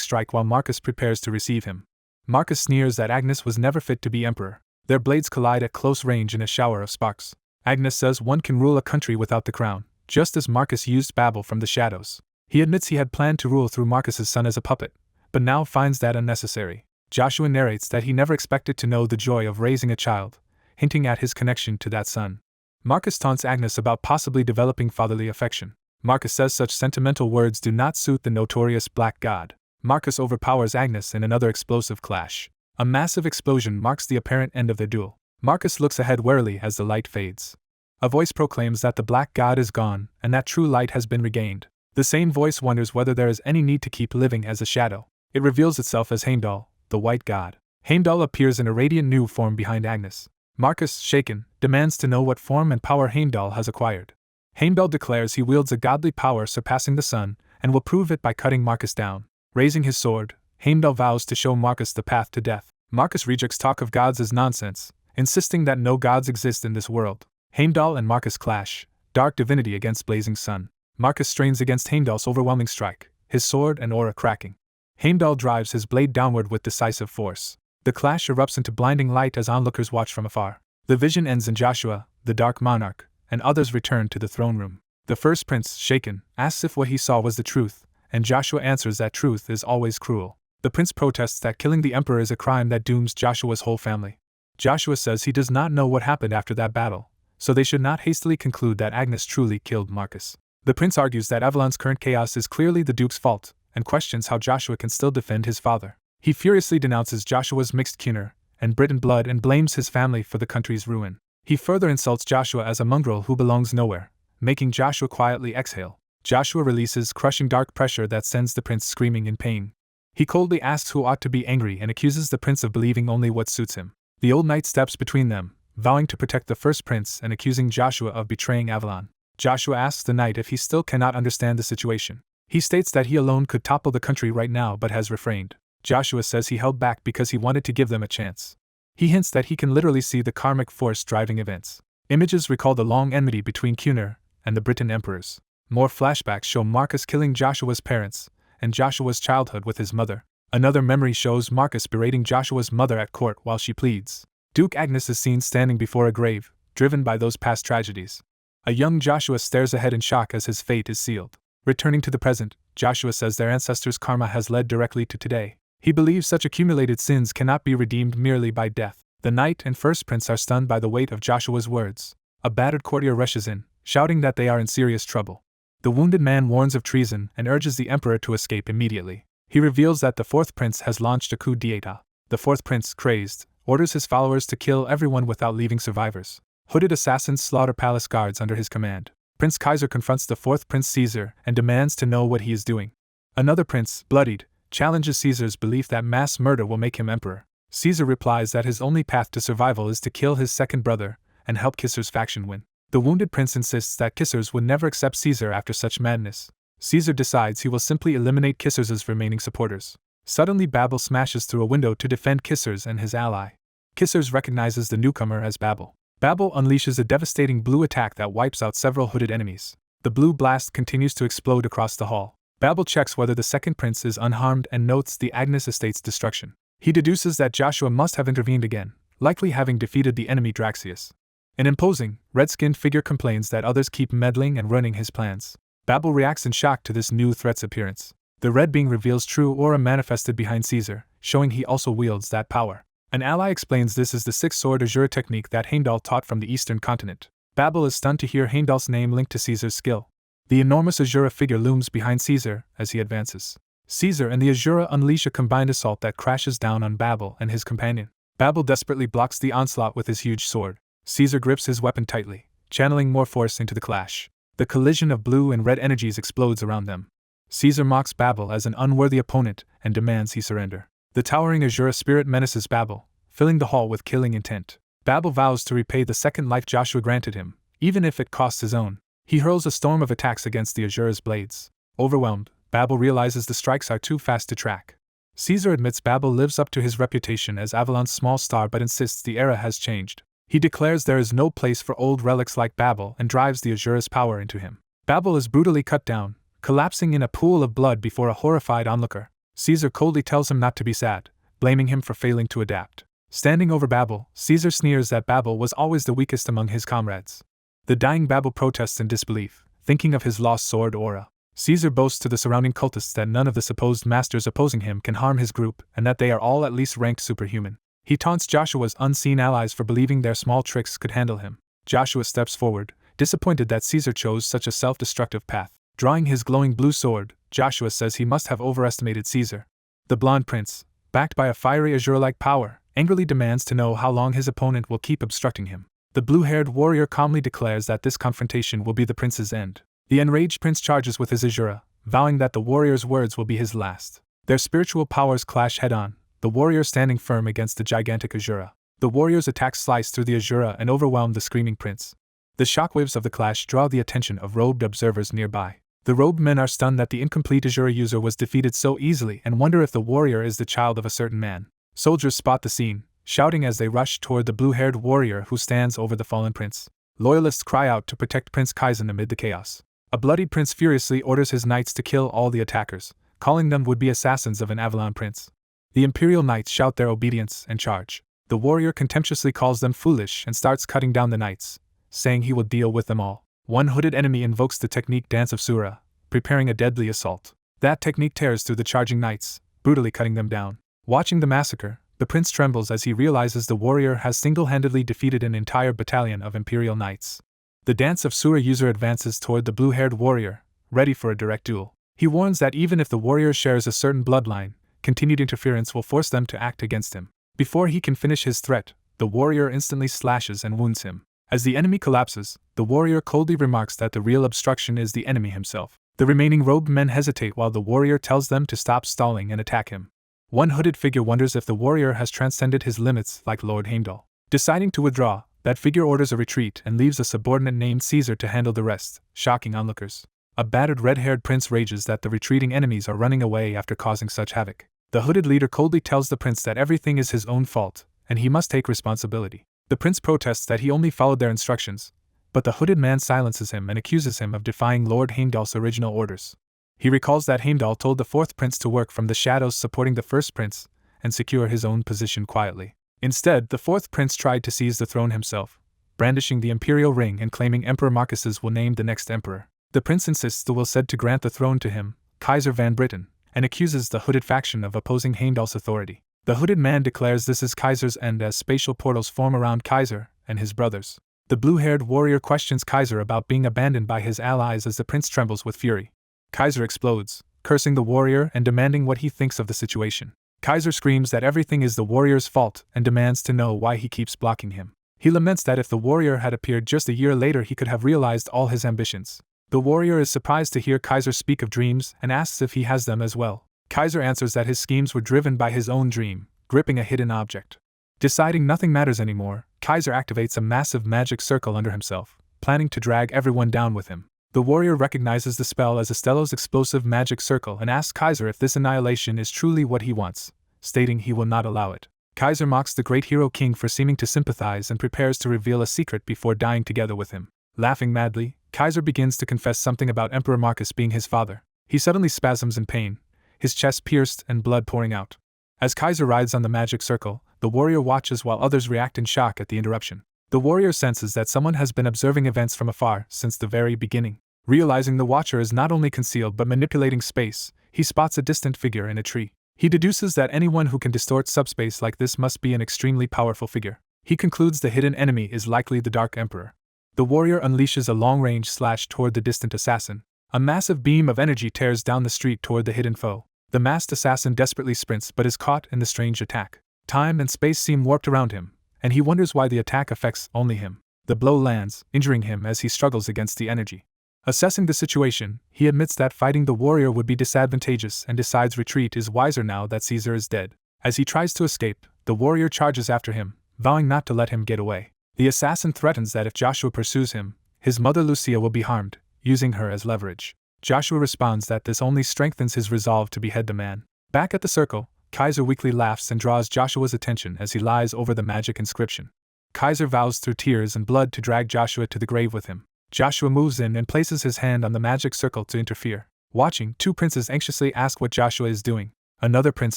strike while Marcus prepares to receive him. Marcus sneers that Agnes was never fit to be emperor. Their blades collide at close range in a shower of sparks. Agnes says one can rule a country without the crown, just as Marcus used Babel from the shadows. He admits he had planned to rule through Marcus's son as a puppet, but now finds that unnecessary. Joshua narrates that he never expected to know the joy of raising a child, hinting at his connection to that son. Marcus taunts Agnes about possibly developing fatherly affection. Marcus says such sentimental words do not suit the notorious Black God. Marcus overpowers Agnes in another explosive clash. A massive explosion marks the apparent end of their duel. Marcus looks ahead warily as the light fades. A voice proclaims that the black god is gone and that true light has been regained. The same voice wonders whether there is any need to keep living as a shadow. It reveals itself as Heimdall, the white god. Heimdall appears in a radiant new form behind Agnes. Marcus, shaken, demands to know what form and power Heimdall has acquired. Heimdall declares he wields a godly power surpassing the sun, and will prove it by cutting Marcus down. Raising his sword, Heimdall vows to show Marcus the path to death. Marcus rejects talk of gods as nonsense, insisting that no gods exist in this world. Heimdall and Marcus clash, dark divinity against blazing sun. Marcus strains against Heimdall's overwhelming strike, his sword and aura cracking. Heimdall drives his blade downward with decisive force. The clash erupts into blinding light as onlookers watch from afar. The vision ends and Joshua, the Dark Monarch, and others return to the throne room. The first prince, shaken, asks if what he saw was the truth, and Joshua answers that truth is always cruel. The prince protests that killing the emperor is a crime that dooms Joshua's whole family. Joshua says he does not know what happened after that battle, so they should not hastily conclude that Agnes truly killed Marcus. The prince argues that Avalon's current chaos is clearly the duke's fault, and questions how Joshua can still defend his father. He furiously denounces Joshua's mixed Cunner and Britain blood and blames his family for the country's ruin. He further insults Joshua as a mongrel who belongs nowhere, making Joshua quietly exhale. Joshua releases crushing dark pressure that sends the prince screaming in pain. He coldly asks who ought to be angry and accuses the prince of believing only what suits him. The old knight steps between them, vowing to protect the first prince and accusing Joshua of betraying Avalon. Joshua asks the knight if he still cannot understand the situation. He states that he alone could topple the country right now but has refrained. Joshua says he held back because he wanted to give them a chance. He hints that he can literally see the karmic force driving events. Images recall the long enmity between Cunner and the Britain emperors. More flashbacks show Marcus killing Joshua's parents, and Joshua's childhood with his mother. Another memory shows Marcus berating Joshua's mother at court while she pleads. Duke Agnes is seen standing before a grave, driven by those past tragedies. A young Joshua stares ahead in shock as his fate is sealed. Returning to the present, Joshua says their ancestors' karma has led directly to today. He believes such accumulated sins cannot be redeemed merely by death. The knight and first prince are stunned by the weight of Joshua's words. A battered courtier rushes in, shouting that they are in serious trouble. The wounded man warns of treason and urges the emperor to escape immediately. He reveals that the fourth prince has launched a coup d'état. The fourth prince, crazed, orders his followers to kill everyone without leaving survivors. Hooded assassins slaughter palace guards under his command. Prince Kaiser confronts the fourth prince Caesar and demands to know what he is doing. Another prince, bloodied, challenges Caesar's belief that mass murder will make him emperor. Caesar replies that his only path to survival is to kill his second brother and help Caesar's faction win. The wounded prince insists that Caesar would never accept Caesar after such madness. Caesar decides he will simply eliminate Caesar's remaining supporters. Suddenly Babel smashes through a window to defend Caesar and his ally. Caesar recognizes the newcomer as Babel. Babel unleashes a devastating blue attack that wipes out several hooded enemies. The blue blast continues to explode across the hall. Babel checks whether the second prince is unharmed and notes the Agnes estate's destruction. He deduces that Joshua must have intervened again, likely having defeated the enemy Draxius. An imposing, red-skinned figure complains that others keep meddling and ruining his plans. Babel reacts in shock to this new threat's appearance. The red being reveals true aura manifested behind Caesar, showing he also wields that power. An ally explains this is the six-sword azure technique that Heimdall taught from the eastern continent. Babel is stunned to hear Heimdall's name linked to Caesar's skill. The enormous Azura figure looms behind Caesar as he advances. Caesar and the Azura unleash a combined assault that crashes down on Babel and his companion. Babel desperately blocks the onslaught with his huge sword. Caesar grips his weapon tightly, channeling more force into the clash. The collision of blue and red energies explodes around them. Caesar mocks Babel as an unworthy opponent and demands he surrender. The towering Azura spirit menaces Babel, filling the hall with killing intent. Babel vows to repay the second life Joshua granted him, even if it costs his own. He hurls a storm of attacks against the Azura's blades. Overwhelmed, Babel realizes the strikes are too fast to track. Caesar admits Babel lives up to his reputation as Avalon's small star but insists the era has changed. He declares there is no place for old relics like Babel and drives the Azura's power into him. Babel is brutally cut down, collapsing in a pool of blood before a horrified onlooker. Caesar coldly tells him not to be sad, blaming him for failing to adapt. Standing over Babel, Caesar sneers that Babel was always the weakest among his comrades. The dying Babel protests in disbelief, thinking of his lost sword aura. Caesar boasts to the surrounding cultists that none of the supposed masters opposing him can harm his group and that they are all at least ranked superhuman. He taunts Joshua's unseen allies for believing their small tricks could handle him. Joshua steps forward, disappointed that Caesar chose such a self-destructive path. Drawing his glowing blue sword, Joshua says he must have overestimated Caesar. The blonde prince, backed by a fiery azure-like power, angrily demands to know how long his opponent will keep obstructing him. The blue-haired warrior calmly declares that this confrontation will be the prince's end. The enraged prince charges with his azura, vowing that the warrior's words will be his last. Their spiritual powers clash head-on, the warrior standing firm against the gigantic azura. The warrior's attacks slice through the azura and overwhelm the screaming prince. The shockwaves of the clash draw the attention of robed observers nearby. The robed men are stunned that the incomplete azura user was defeated so easily and wonder if the warrior is the child of a certain man. Soldiers spot the scene, shouting as they rush toward the blue-haired warrior who stands over the fallen prince. Loyalists cry out to protect Prince Kaizen amid the chaos. A bloodied prince furiously orders his knights to kill all the attackers, calling them would-be assassins of an Avalon prince. The Imperial knights shout their obedience and charge. The warrior contemptuously calls them foolish and starts cutting down the knights, saying he will deal with them all. One hooded enemy invokes the technique Dance of Sura, preparing a deadly assault. That technique tears through the charging knights, brutally cutting them down. Watching the massacre, the prince trembles as he realizes the warrior has single-handedly defeated an entire battalion of Imperial knights. The Dance of Sura user advances toward the blue-haired warrior, ready for a direct duel. He warns that even if the warrior shares a certain bloodline, continued interference will force them to act against him. Before he can finish his threat, the warrior instantly slashes and wounds him. As the enemy collapses, the warrior coldly remarks that the real obstruction is the enemy himself. The remaining robed men hesitate while the warrior tells them to stop stalling and attack him. One hooded figure wonders if the warrior has transcended his limits like Lord Heimdall. Deciding to withdraw, that figure orders a retreat and leaves a subordinate named Caesar to handle the rest, shocking onlookers. A battered red-haired prince rages that the retreating enemies are running away after causing such havoc. The hooded leader coldly tells the prince that everything is his own fault, and he must take responsibility. The prince protests that he only followed their instructions, but the hooded man silences him and accuses him of defying Lord Heimdall's original orders. He recalls that Heimdall told the fourth prince to work from the shadows supporting the first prince, and secure his own position quietly. Instead, the fourth prince tried to seize the throne himself, brandishing the imperial ring and claiming Emperor Marcus's will name the next emperor. The prince insists the will said to grant the throne to him, Kaiser Van Britain, and accuses the hooded faction of opposing Heimdall's authority. The hooded man declares this is Kaiser's end as spatial portals form around Kaiser and his brothers. The blue-haired warrior questions Kaiser about being abandoned by his allies as the prince trembles with fury. Kaiser explodes, cursing the warrior and demanding what he thinks of the situation. Kaiser screams that everything is the warrior's fault and demands to know why he keeps blocking him. He laments that if the warrior had appeared just a year later he could have realized all his ambitions. The warrior is surprised to hear Kaiser speak of dreams and asks if he has them as well. Kaiser answers that his schemes were driven by his own dream, gripping a hidden object. Deciding nothing matters anymore, Kaiser activates a massive magic circle under himself, planning to drag everyone down with him. The warrior recognizes the spell as Estello's explosive magic circle and asks Kaiser if this annihilation is truly what he wants, stating he will not allow it. Kaiser mocks the great hero king for seeming to sympathize and prepares to reveal a secret before dying together with him. Laughing madly, Kaiser begins to confess something about Emperor Marcus being his father. He suddenly spasms in pain, his chest pierced and blood pouring out. As Kaiser rides on the magic circle, the warrior watches while others react in shock at the interruption. The warrior senses that someone has been observing events from afar since the very beginning. Realizing the watcher is not only concealed but manipulating space, he spots a distant figure in a tree. He deduces that anyone who can distort subspace like this must be an extremely powerful figure. He concludes the hidden enemy is likely the Dark Emperor. The warrior unleashes a long-range slash toward the distant assassin. A massive beam of energy tears down the street toward the hidden foe. The masked assassin desperately sprints but is caught in the strange attack. Time and space seem warped around him, and he wonders why the attack affects only him. The blow lands, injuring him as he struggles against the energy. Assessing the situation, he admits that fighting the warrior would be disadvantageous and decides retreat is wiser now that Caesar is dead. As he tries to escape, the warrior charges after him, vowing not to let him get away. The assassin threatens that if Joshua pursues him, his mother Lucia will be harmed, using her as leverage. Joshua responds that this only strengthens his resolve to behead the man. Back at the circle, Kaiser weakly laughs and draws Joshua's attention as he lies over the magic inscription. Kaiser vows through tears and blood to drag Joshua to the grave with him. Joshua moves in and places his hand on the magic circle to interfere. Watching, two princes anxiously ask what Joshua is doing. Another prince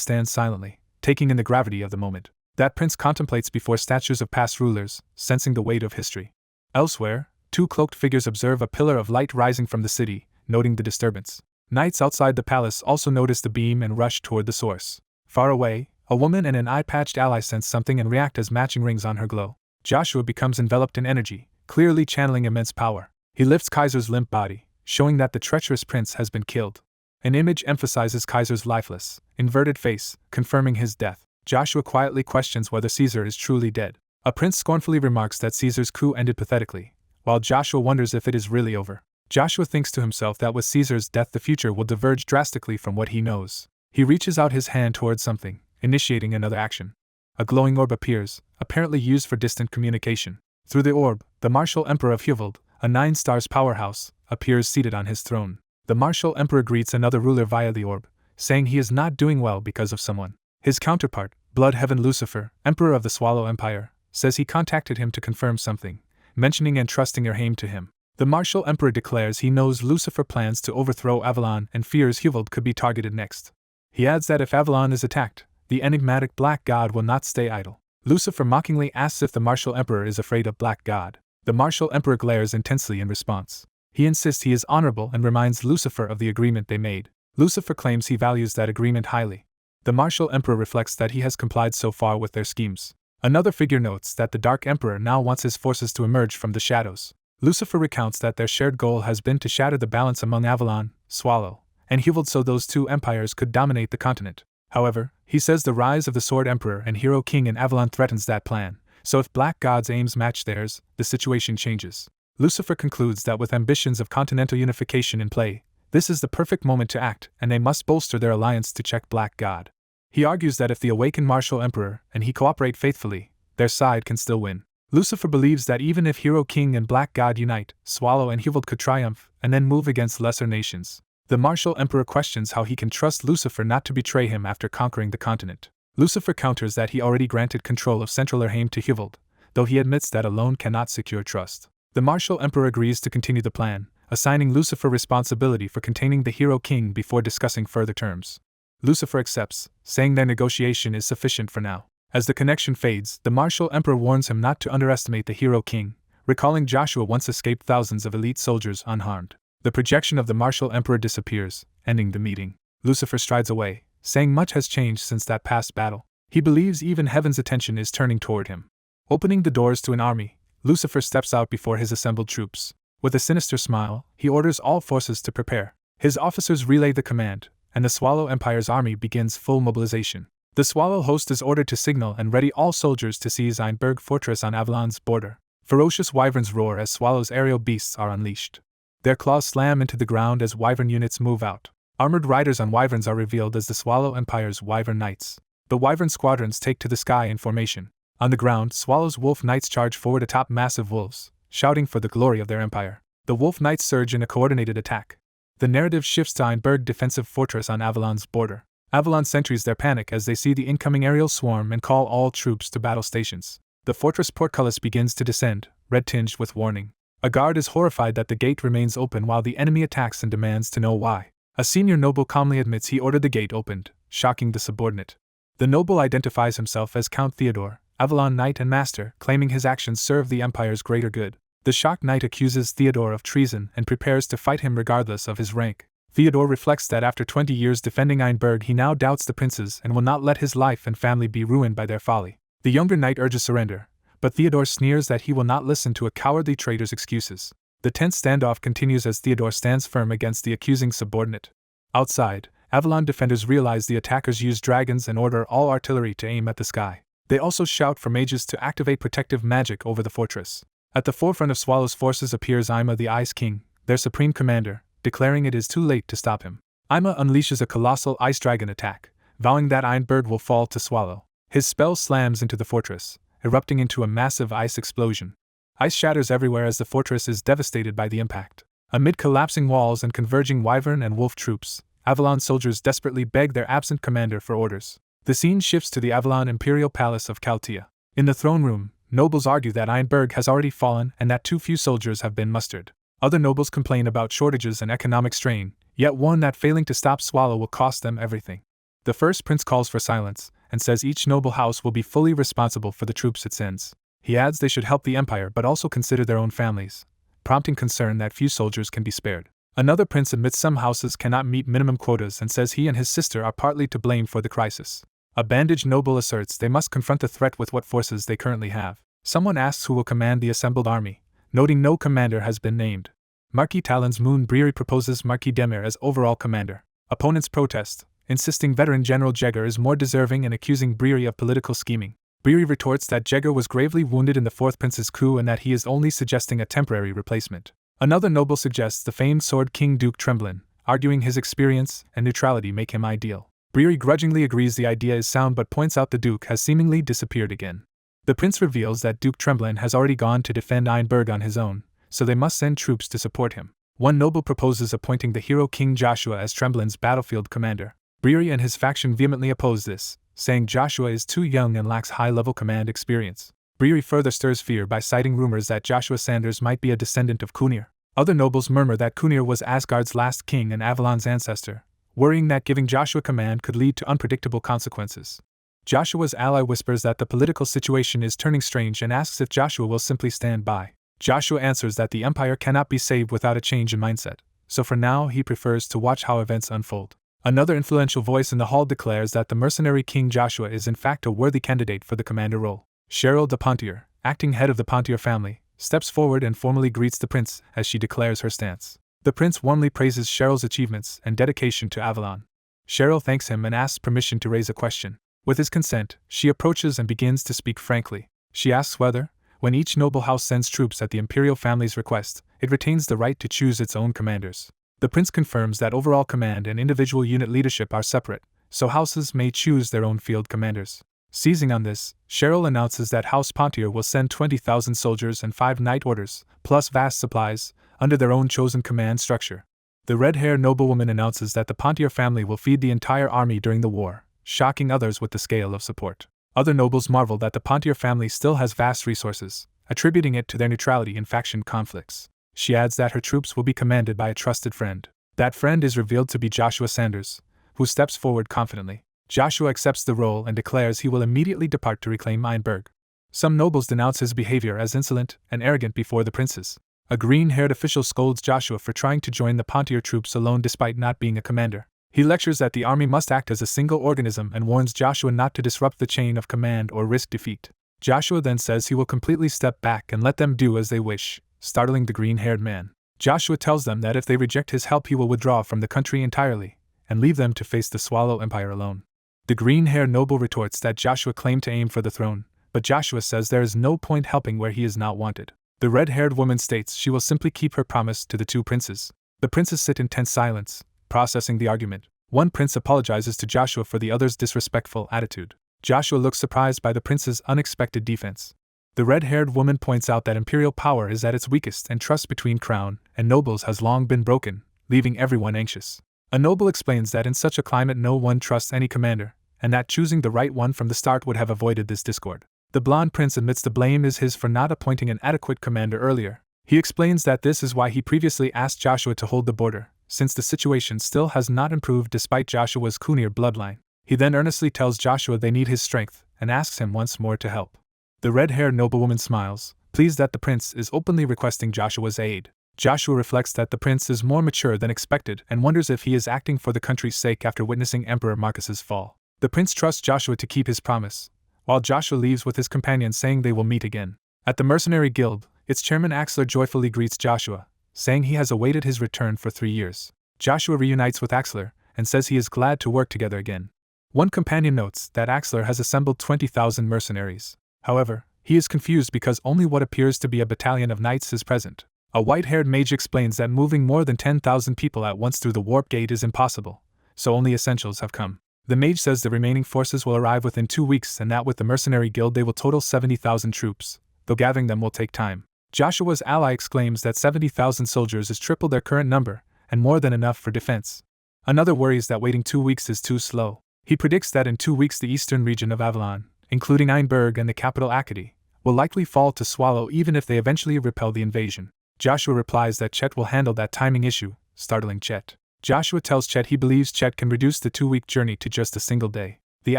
stands silently, taking in the gravity of the moment. That prince contemplates before statues of past rulers, sensing the weight of history. Elsewhere, two cloaked figures observe a pillar of light rising from the city, noting the disturbance. Knights outside the palace also notice the beam and rush toward the source. Far away, a woman and an eye-patched ally sense something and react as matching rings on her glow. Joshua becomes enveloped in energy, clearly channeling immense power. He lifts Kaiser's limp body, showing that the treacherous prince has been killed. An image emphasizes Kaiser's lifeless, inverted face, confirming his death. Joshua quietly questions whether Caesar is truly dead. A prince scornfully remarks that Caesar's coup ended pathetically, while Joshua wonders if it is really over. Joshua thinks to himself that with Caesar's death the future will diverge drastically from what he knows. He reaches out his hand towards something, initiating another action. A glowing orb appears, apparently used for distant communication. Through the orb, the martial emperor of Huveld, a 9-stars powerhouse, appears seated on his throne. The martial emperor greets another ruler via the orb, saying he is not doing well because of someone. His counterpart, Blood Heaven Lucifer, emperor of the Swallow Empire, says he contacted him to confirm something, mentioning entrusting Erheim to him. The martial emperor declares he knows Lucifer plans to overthrow Avalon and fears Huveld could be targeted next. He adds that if Avalon is attacked, the enigmatic Black God will not stay idle. Lucifer mockingly asks if the martial emperor is afraid of Black God. The martial emperor glares intensely in response. He insists he is honorable and reminds Lucifer of the agreement they made. Lucifer claims he values that agreement highly. The martial emperor reflects that he has complied so far with their schemes. Another figure notes that the Dark Emperor now wants his forces to emerge from the shadows. Lucifer recounts that their shared goal has been to shatter the balance among Avalon, Swallow, and Huveld so those two empires could dominate the continent. However, he says the rise of the Sword Emperor and Hero King in Avalon threatens that plan, so if Black God's aims match theirs, the situation changes. Lucifer concludes that with ambitions of continental unification in play, this is the perfect moment to act, and they must bolster their alliance to check Black God. He argues that if the awakened martial emperor and he cooperate faithfully, their side can still win. Lucifer believes that even if Hero King and Black God unite, Swallow and Huveld could triumph, and then move against lesser nations. The martial emperor questions how he can trust Lucifer not to betray him after conquering the continent. Lucifer counters that he already granted control of Central Erheim to Huveld, though he admits that alone cannot secure trust. The martial emperor agrees to continue the plan, assigning Lucifer responsibility for containing the Hero King before discussing further terms. Lucifer accepts, saying their negotiation is sufficient for now. As the connection fades, the martial emperor warns him not to underestimate the Hero King, recalling Joshua once escaped thousands of elite soldiers unharmed. The projection of the martial emperor disappears, ending the meeting. Lucifer strides away, saying much has changed since that past battle. He believes even heaven's attention is turning toward him. Opening the doors to an army, Lucifer steps out before his assembled troops. With a sinister smile, he orders all forces to prepare. His officers relay the command, and the Swallow Empire's army begins full mobilization. The Swallow host is ordered to signal and ready all soldiers to seize Einberg Fortress on Avalon's border. Ferocious wyverns roar as Swallow's aerial beasts are unleashed. Their claws slam into the ground as wyvern units move out. Armored riders on wyverns are revealed as the Swallow Empire's Wyvern Knights. The wyvern squadrons take to the sky in formation. On the ground, Swallow's Wolf Knights charge forward atop massive wolves, shouting for the glory of their empire. The Wolf Knights surge in a coordinated attack. The narrative shifts to Einberg defensive fortress on Avalon's border. Avalon sentries their panic as they see the incoming aerial swarm and call all troops to battle stations. The fortress portcullis begins to descend, red-tinged with warning. A guard is horrified that the gate remains open while the enemy attacks and demands to know why. A senior noble calmly admits he ordered the gate opened, shocking the subordinate. The noble identifies himself as Count Theodore, Avalon Knight and Master, claiming his actions serve the Empire's greater good. The shocked knight accuses Theodore of treason and prepares to fight him regardless of his rank. Theodore reflects that after 20 years defending Einberg he now doubts the princes and will not let his life and family be ruined by their folly. The younger knight urges surrender, but Theodore sneers that he will not listen to a cowardly traitor's excuses. The tense standoff continues as Theodore stands firm against the accusing subordinate. Outside, Avalon defenders realize the attackers use dragons and order all artillery to aim at the sky. They also shout for mages to activate protective magic over the fortress. At the forefront of Swallow's forces appears Ima the Ice King, their supreme commander, declaring it is too late to stop him. Ima unleashes a colossal ice dragon attack, vowing that Einberg will fall to Swallow. His spell slams into the fortress, erupting into a massive ice explosion. Ice shatters everywhere as the fortress is devastated by the impact. Amid collapsing walls and converging wyvern and wolf troops, Avalon soldiers desperately beg their absent commander for orders. The scene shifts to the Avalon Imperial Palace of Chaldea. In the throne room, nobles argue that Einberg has already fallen and that too few soldiers have been mustered. Other nobles complain about shortages and economic strain, yet warn that failing to stop Swallow will cost them everything. The first prince calls for silence, and says each noble house will be fully responsible for the troops it sends. He adds they should help the empire but also consider their own families, prompting concern that few soldiers can be spared. Another prince admits some houses cannot meet minimum quotas and says he and his sister are partly to blame for the crisis. A bandaged noble asserts they must confront the threat with what forces they currently have. Someone asks who will command the assembled army, noting no commander has been named. Marquis Talon's Moon Breery proposes Marquis Demir as overall commander. Opponents protest, insisting veteran General Jagger is more deserving and accusing Breary of political scheming. Breary retorts that Jagger was gravely wounded in the Fourth Prince's coup and that he is only suggesting a temporary replacement. Another noble suggests the famed Sword King Duke Tremblin, arguing his experience and neutrality make him ideal. Breary grudgingly agrees the idea is sound but points out the Duke has seemingly disappeared again. The prince reveals that Duke Tremblin has already gone to defend Einberg on his own, so they must send troops to support him. One noble proposes appointing the hero King Joshua as Tremblin's battlefield commander. Breary and his faction vehemently oppose this, saying Joshua is too young and lacks high-level command experience. Breary further stirs fear by citing rumors that Joshua Sanders might be a descendant of Kunir. Other nobles murmur that Kunir was Asgard's last king and Avalon's ancestor, worrying that giving Joshua command could lead to unpredictable consequences. Joshua's ally whispers that the political situation is turning strange and asks if Joshua will simply stand by. Joshua answers that the empire cannot be saved without a change in mindset, so for now he prefers to watch how events unfold. Another influential voice in the hall declares that the mercenary King Joshua is in fact a worthy candidate for the commander role. Cheryl de Pontier, acting head of the Pontier family, steps forward and formally greets the prince as she declares her stance. The prince warmly praises Cheryl's achievements and dedication to Avalon. Cheryl thanks him and asks permission to raise a question. With his consent, she approaches and begins to speak frankly. She asks whether, when each noble house sends troops at the Imperial family's request, it retains the right to choose its own commanders. The prince confirms that overall command and individual unit leadership are separate, so houses may choose their own field commanders. Seizing on this, Cheryl announces that House Pontier will send 20,000 soldiers and 5 knight orders, plus vast supplies, under their own chosen command structure. The red-haired noblewoman announces that the Pontier family will feed the entire army during the war, shocking others with the scale of support. Other nobles marvel that the Pontier family still has vast resources, attributing it to their neutrality in faction conflicts. She adds that her troops will be commanded by a trusted friend. That friend is revealed to be Joshua Sanders, who steps forward confidently. Joshua accepts the role and declares he will immediately depart to reclaim Einberg. Some nobles denounce his behavior as insolent and arrogant before the princes. A green-haired official scolds Joshua for trying to join the Pontier troops alone despite not being a commander. He lectures that the army must act as a single organism and warns Joshua not to disrupt the chain of command or risk defeat. Joshua then says he will completely step back and let them do as they wish, startling the green-haired man. Joshua tells them that if they reject his help he will withdraw from the country entirely, and leave them to face the Swallow Empire alone. The green-haired noble retorts that Joshua claimed to aim for the throne, but Joshua says there is no point helping where he is not wanted. The red-haired woman states she will simply keep her promise to the two princes. The princes sit in tense silence, processing the argument. One prince apologizes to Joshua for the other's disrespectful attitude. Joshua looks surprised by the prince's unexpected defense. The red-haired woman points out that imperial power is at its weakest and trust between crown and nobles has long been broken, leaving everyone anxious. A noble explains that in such a climate no one trusts any commander, and that choosing the right one from the start would have avoided this discord. The blonde prince admits the blame is his for not appointing an adequate commander earlier. He explains that this is why he previously asked Joshua to hold the border, since the situation still has not improved despite Joshua's Kunir bloodline. He then earnestly tells Joshua they need his strength, and asks him once more to help. The red-haired noblewoman smiles, pleased that the prince is openly requesting Joshua's aid. Joshua reflects that the prince is more mature than expected and wonders if he is acting for the country's sake after witnessing Emperor Marcus's fall. The prince trusts Joshua to keep his promise, while Joshua leaves with his companions saying they will meet again. At the mercenary guild, its chairman Axler joyfully greets Joshua, saying he has awaited his return for 3 years. Joshua reunites with Axler and says he is glad to work together again. One companion notes that Axler has assembled 20,000 mercenaries. However, he is confused because only what appears to be a battalion of knights is present. A white-haired mage explains that moving more than 10,000 people at once through the warp gate is impossible, so only essentials have come. The mage says the remaining forces will arrive within 2 weeks and that with the mercenary guild they will total 70,000 troops, though gathering them will take time. Joshua's ally exclaims that 70,000 soldiers is triple their current number, and more than enough for defense. Another worries that waiting 2 weeks is too slow. He predicts that in 2 weeks the eastern region of Avalon, including Einberg and the capital Acadie, will likely fall to Swallow even if they eventually repel the invasion. Joshua replies that Chet will handle that timing issue, startling Chet. Joshua tells Chet he believes Chet can reduce the 2-week journey to just a single day. The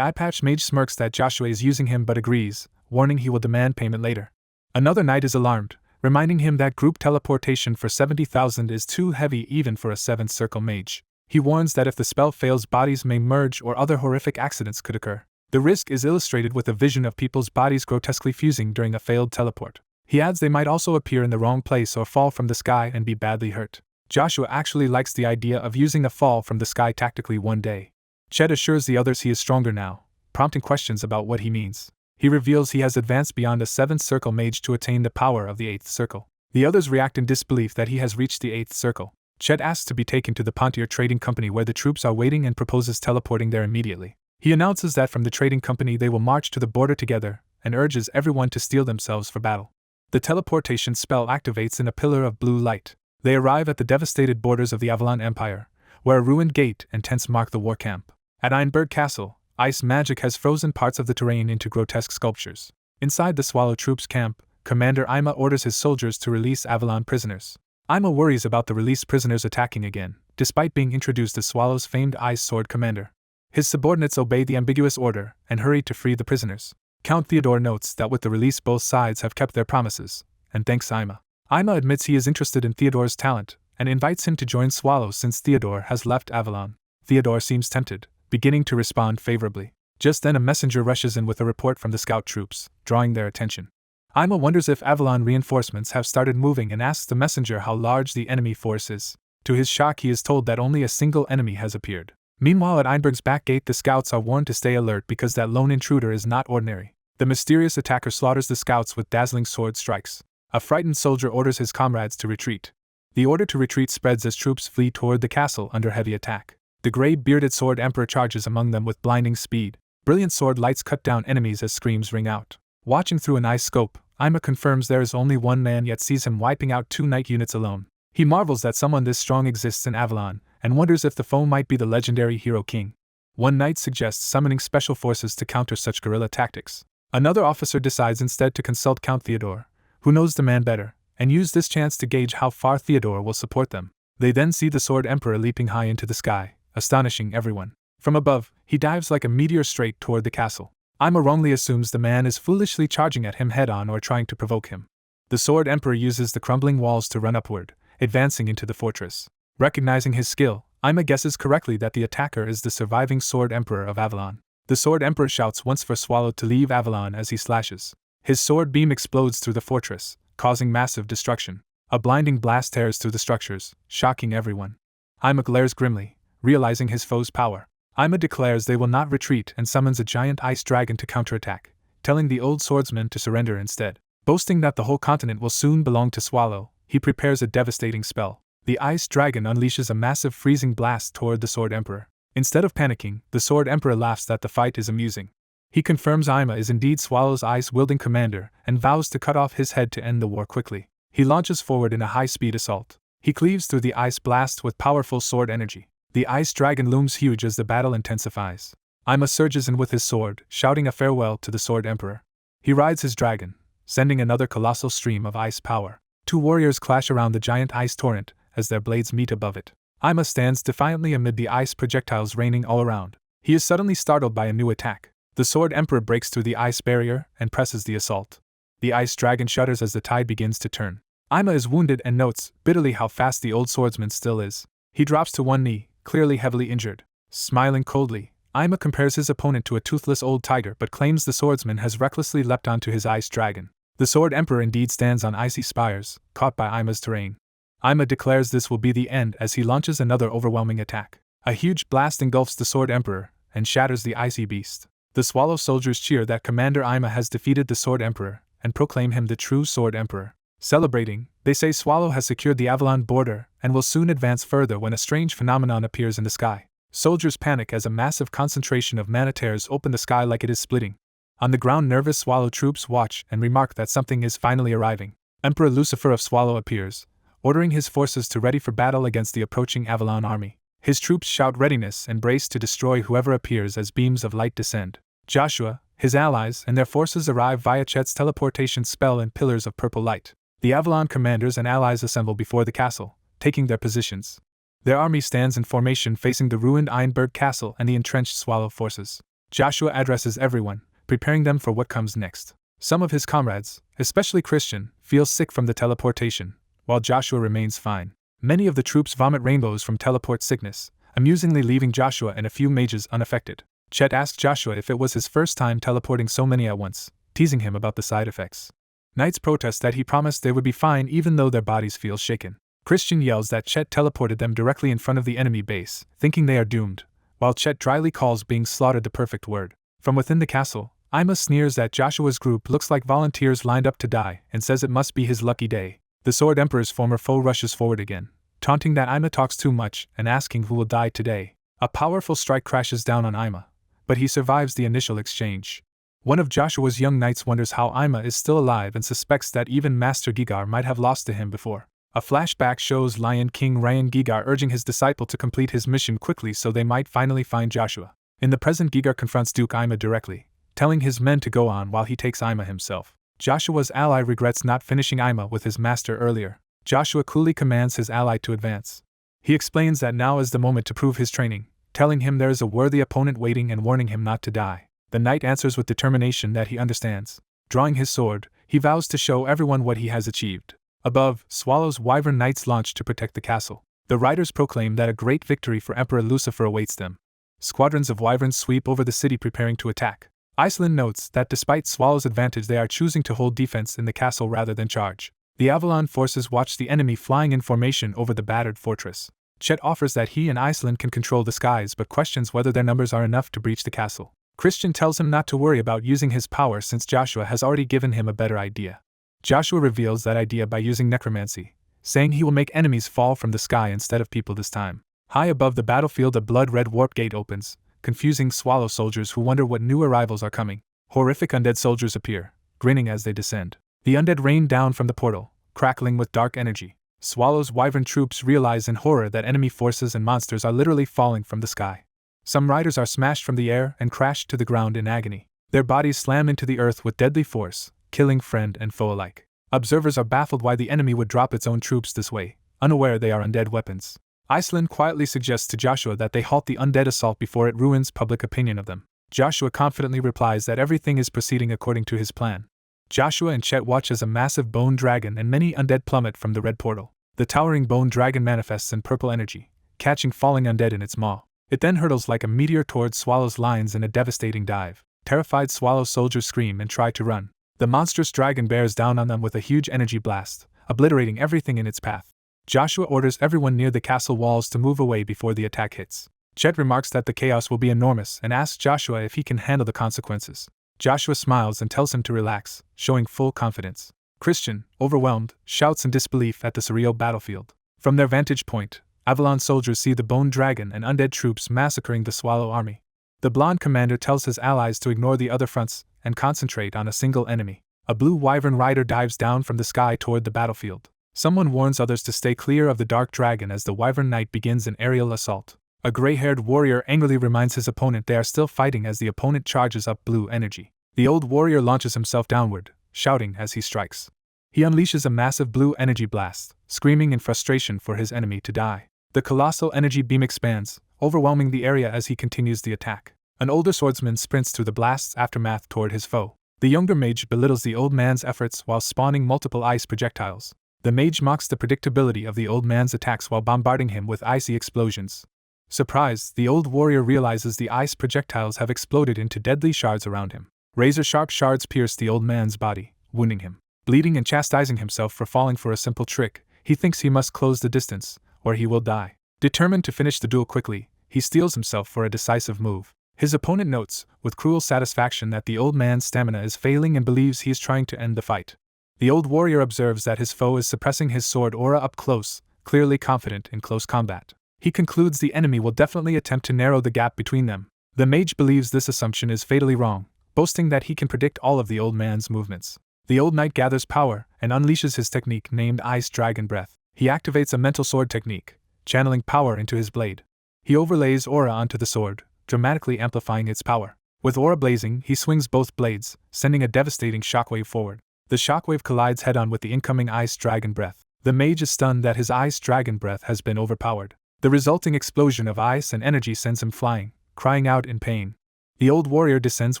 eye-patch mage smirks that Joshua is using him but agrees, warning he will demand payment later. Another knight is alarmed, reminding him that group teleportation for 70,000 is too heavy even for a 7th circle mage. He warns that if the spell fails bodies may merge or other horrific accidents could occur. The risk is illustrated with a vision of people's bodies grotesquely fusing during a failed teleport. He adds they might also appear in the wrong place or fall from the sky and be badly hurt. Joshua actually likes the idea of using a fall from the sky tactically one day. Chet assures the others he is stronger now, prompting questions about what he means. He reveals he has advanced beyond a 7th circle mage to attain the power of the 8th circle. The others react in disbelief that he has reached the 8th circle. Chet asks to be taken to the Pontier Trading Company where the troops are waiting and proposes teleporting there immediately. He announces that from the trading company they will march to the border together, and urges everyone to steel themselves for battle. The teleportation spell activates in a pillar of blue light. They arrive at the devastated borders of the Avalon Empire, where a ruined gate and tents mark the war camp. At Ironbird Castle, ice magic has frozen parts of the terrain into grotesque sculptures. Inside the Swallow troops' camp, Commander Ima orders his soldiers to release Avalon prisoners. Ima worries about the released prisoners attacking again, despite being introduced as Swallow's famed ice sword commander. His subordinates obey the ambiguous order and hurry to free the prisoners. Count Theodore notes that with the release both sides have kept their promises, and thanks Ima. Ima admits he is interested in Theodore's talent, and invites him to join Swallow since Theodore has left Avalon. Theodore seems tempted, beginning to respond favorably. Just then a messenger rushes in with a report from the scout troops, drawing their attention. Ima wonders if Avalon reinforcements have started moving and asks the messenger how large the enemy force is. To his shock he is told that only a single enemy has appeared. Meanwhile at Einberg's back gate the scouts are warned to stay alert because that lone intruder is not ordinary. The mysterious attacker slaughters the scouts with dazzling sword strikes. A frightened soldier orders his comrades to retreat. The order to retreat spreads as troops flee toward the castle under heavy attack. The gray-bearded sword emperor charges among them with blinding speed. Brilliant sword lights cut down enemies as screams ring out. Watching through an eye scope, Ima confirms there is only one man yet sees him wiping out 2 knight units alone. He marvels that someone this strong exists in Avalon, and wonders if the foe might be the legendary hero King. One knight suggests summoning special forces to counter such guerrilla tactics. Another officer decides instead to consult Count Theodore, who knows the man better, and use this chance to gauge how far Theodore will support them. They then see the sword emperor leaping high into the sky, astonishing everyone. From above, he dives like a meteor straight toward the castle. Ima wrongly assumes the man is foolishly charging at him head-on or trying to provoke him. The sword emperor uses the crumbling walls to run upward, advancing into the fortress. Recognizing his skill, Ima guesses correctly that the attacker is the surviving sword emperor of Avalon. The sword emperor shouts once for Swallow to leave Avalon as he slashes. His sword beam explodes through the fortress, causing massive destruction. A blinding blast tears through the structures, shocking everyone. Ima glares grimly, realizing his foe's power. Ima declares they will not retreat and summons a giant ice dragon to counterattack, telling the old swordsman to surrender instead. Boasting that the whole continent will soon belong to Swallow, he prepares a devastating spell. The ice dragon unleashes a massive freezing blast toward the sword emperor. Instead of panicking, the sword emperor laughs that the fight is amusing. He confirms Ima is indeed Swallow's ice-wielding commander and vows to cut off his head to end the war quickly. He launches forward in a high-speed assault. He cleaves through the ice blast with powerful sword energy. The ice dragon looms huge as the battle intensifies. Ima surges in with his sword, shouting a farewell to the sword emperor. He rides his dragon, sending another colossal stream of ice power. 2 warriors clash around the giant ice torrent as their blades meet above it. Ima stands defiantly amid the ice projectiles raining all around. He is suddenly startled by a new attack. The sword emperor breaks through the ice barrier and presses the assault. The ice dragon shudders as the tide begins to turn. Ima is wounded and notes bitterly how fast the old swordsman still is. He drops to one knee, clearly heavily injured. Smiling coldly, Ima compares his opponent to a toothless old tiger but claims the swordsman has recklessly leapt onto his ice dragon. The sword emperor indeed stands on icy spires, caught by Ima's terrain. Ima declares this will be the end as he launches another overwhelming attack. A huge blast engulfs the sword emperor and shatters the icy beast. The Swallow soldiers cheer that Commander Ima has defeated the sword emperor and proclaim him the true sword emperor. Celebrating, they say Swallow has secured the Avalon border and will soon advance further when a strange phenomenon appears in the sky. Soldiers panic as a massive concentration of mana-tears open the sky like it is splitting. On the ground nervous Swallow troops watch and remark that something is finally arriving. Emperor Lucifer of Swallow appears, ordering his forces to ready for battle against the approaching Avalon army. His troops shout readiness and brace to destroy whoever appears as beams of light descend. Joshua, his allies, and their forces arrive via Chet's teleportation spell and pillars of purple light. The Avalon commanders and allies assemble before the castle, taking their positions. Their army stands in formation facing the ruined Ironbird castle and the entrenched Swallow forces. Joshua addresses everyone, preparing them for what comes next. Some of his comrades, especially Christian, feel sick from the teleportation, while Joshua remains fine. Many of the troops vomit rainbows from teleport sickness, amusingly leaving Joshua and a few mages unaffected. Chet asks Joshua if it was his first time teleporting so many at once, teasing him about the side effects. Knights protest that he promised they would be fine even though their bodies feel shaken. Christian yells that Chet teleported them directly in front of the enemy base, thinking they are doomed, while Chet dryly calls being slaughtered the perfect word. From within the castle, Ima sneers that Joshua's group looks like volunteers lined up to die and says it must be his lucky day. The Sword Emperor's former foe rushes forward again, taunting that Ima talks too much and asking who will die today. A powerful strike crashes down on Ima, but he survives the initial exchange. One of Joshua's young knights wonders how Ima is still alive and suspects that even Master Gigar might have lost to him before. A flashback shows Lion King Ryan Gigar urging his disciple to complete his mission quickly so they might finally find Joshua. In the present, Gigar confronts Duke Ima directly, telling his men to go on while he takes Ima himself. Joshua's ally regrets not finishing Ima with his master earlier. Joshua coolly commands his ally to advance. He explains that now is the moment to prove his training, telling him there is a worthy opponent waiting and warning him not to die. The knight answers with determination that he understands. Drawing his sword, he vows to show everyone what he has achieved. Above, Swallow's wyvern knights launch to protect the castle. The riders proclaim that a great victory for Emperor Lucifer awaits them. Squadrons of wyverns sweep over the city preparing to attack. Iceland notes that despite Swallow's advantage, they are choosing to hold defense in the castle rather than charge. The Avalon forces watch the enemy flying in formation over the battered fortress. Chet offers that he and Iceland can control the skies but questions whether their numbers are enough to breach the castle. Christian tells him not to worry about using his power since Joshua has already given him a better idea. Joshua reveals that idea by using necromancy, saying he will make enemies fall from the sky instead of people this time. High above the battlefield, a blood-red warp gate opens, confusing Swallow soldiers who wonder what new arrivals are coming. Horrific undead soldiers appear, grinning as they descend. The undead rain down from the portal, crackling with dark energy. Swallow's wyvern troops realize in horror that enemy forces and monsters are literally falling from the sky. Some riders are smashed from the air and crashed to the ground in agony. Their bodies slam into the earth with deadly force, killing friend and foe alike. Observers are baffled why the enemy would drop its own troops this way, unaware they are undead weapons. Iceland quietly suggests to Joshua that they halt the undead assault before it ruins public opinion of them. Joshua confidently replies that everything is proceeding according to his plan. Joshua and Chet watch as a massive bone dragon and many undead plummet from the red portal. The towering bone dragon manifests in purple energy, catching falling undead in its maw. It then hurtles like a meteor towards Swallow's lines in a devastating dive. Terrified Swallow soldiers scream and try to run. The monstrous dragon bears down on them with a huge energy blast, obliterating everything in its path. Joshua orders everyone near the castle walls to move away before the attack hits. Chet remarks that the chaos will be enormous and asks Joshua if he can handle the consequences. Joshua smiles and tells him to relax, showing full confidence. Christian, overwhelmed, shouts in disbelief at the surreal battlefield. From their vantage point, Avalon soldiers see the bone dragon and undead troops massacring the Swallow army. The blonde commander tells his allies to ignore the other fronts and concentrate on a single enemy. A blue wyvern rider dives down from the sky toward the battlefield. Someone warns others to stay clear of the dark dragon as the wyvern knight begins an aerial assault. A gray-haired warrior angrily reminds his opponent they are still fighting as the opponent charges up blue energy. The old warrior launches himself downward, shouting as he strikes. He unleashes a massive blue energy blast, screaming in frustration for his enemy to die. The colossal energy beam expands, overwhelming the area as he continues the attack. An older swordsman sprints through the blast's aftermath toward his foe. The younger mage belittles the old man's efforts while spawning multiple ice projectiles. The mage mocks the predictability of the old man's attacks while bombarding him with icy explosions. Surprised, the old warrior realizes the ice projectiles have exploded into deadly shards around him. Razor-sharp shards pierce the old man's body, wounding him. Bleeding and chastising himself for falling for a simple trick, he thinks he must close the distance, or he will die. Determined to finish the duel quickly, he steels himself for a decisive move. His opponent notes, with cruel satisfaction, that the old man's stamina is failing and believes he is trying to end the fight. The old warrior observes that his foe is suppressing his sword aura up close, clearly confident in close combat. He concludes the enemy will definitely attempt to narrow the gap between them. The mage believes this assumption is fatally wrong, boasting that he can predict all of the old man's movements. The old knight gathers power and unleashes his technique named Ice Dragon Breath. He activates a mental sword technique, channeling power into his blade. He overlays aura onto the sword, dramatically amplifying its power. With aura blazing, he swings both blades, sending a devastating shockwave forward. The shockwave collides head-on with the incoming Ice Dragon Breath. The mage is stunned that his Ice Dragon Breath has been overpowered. The resulting explosion of ice and energy sends him flying, crying out in pain. The old warrior descends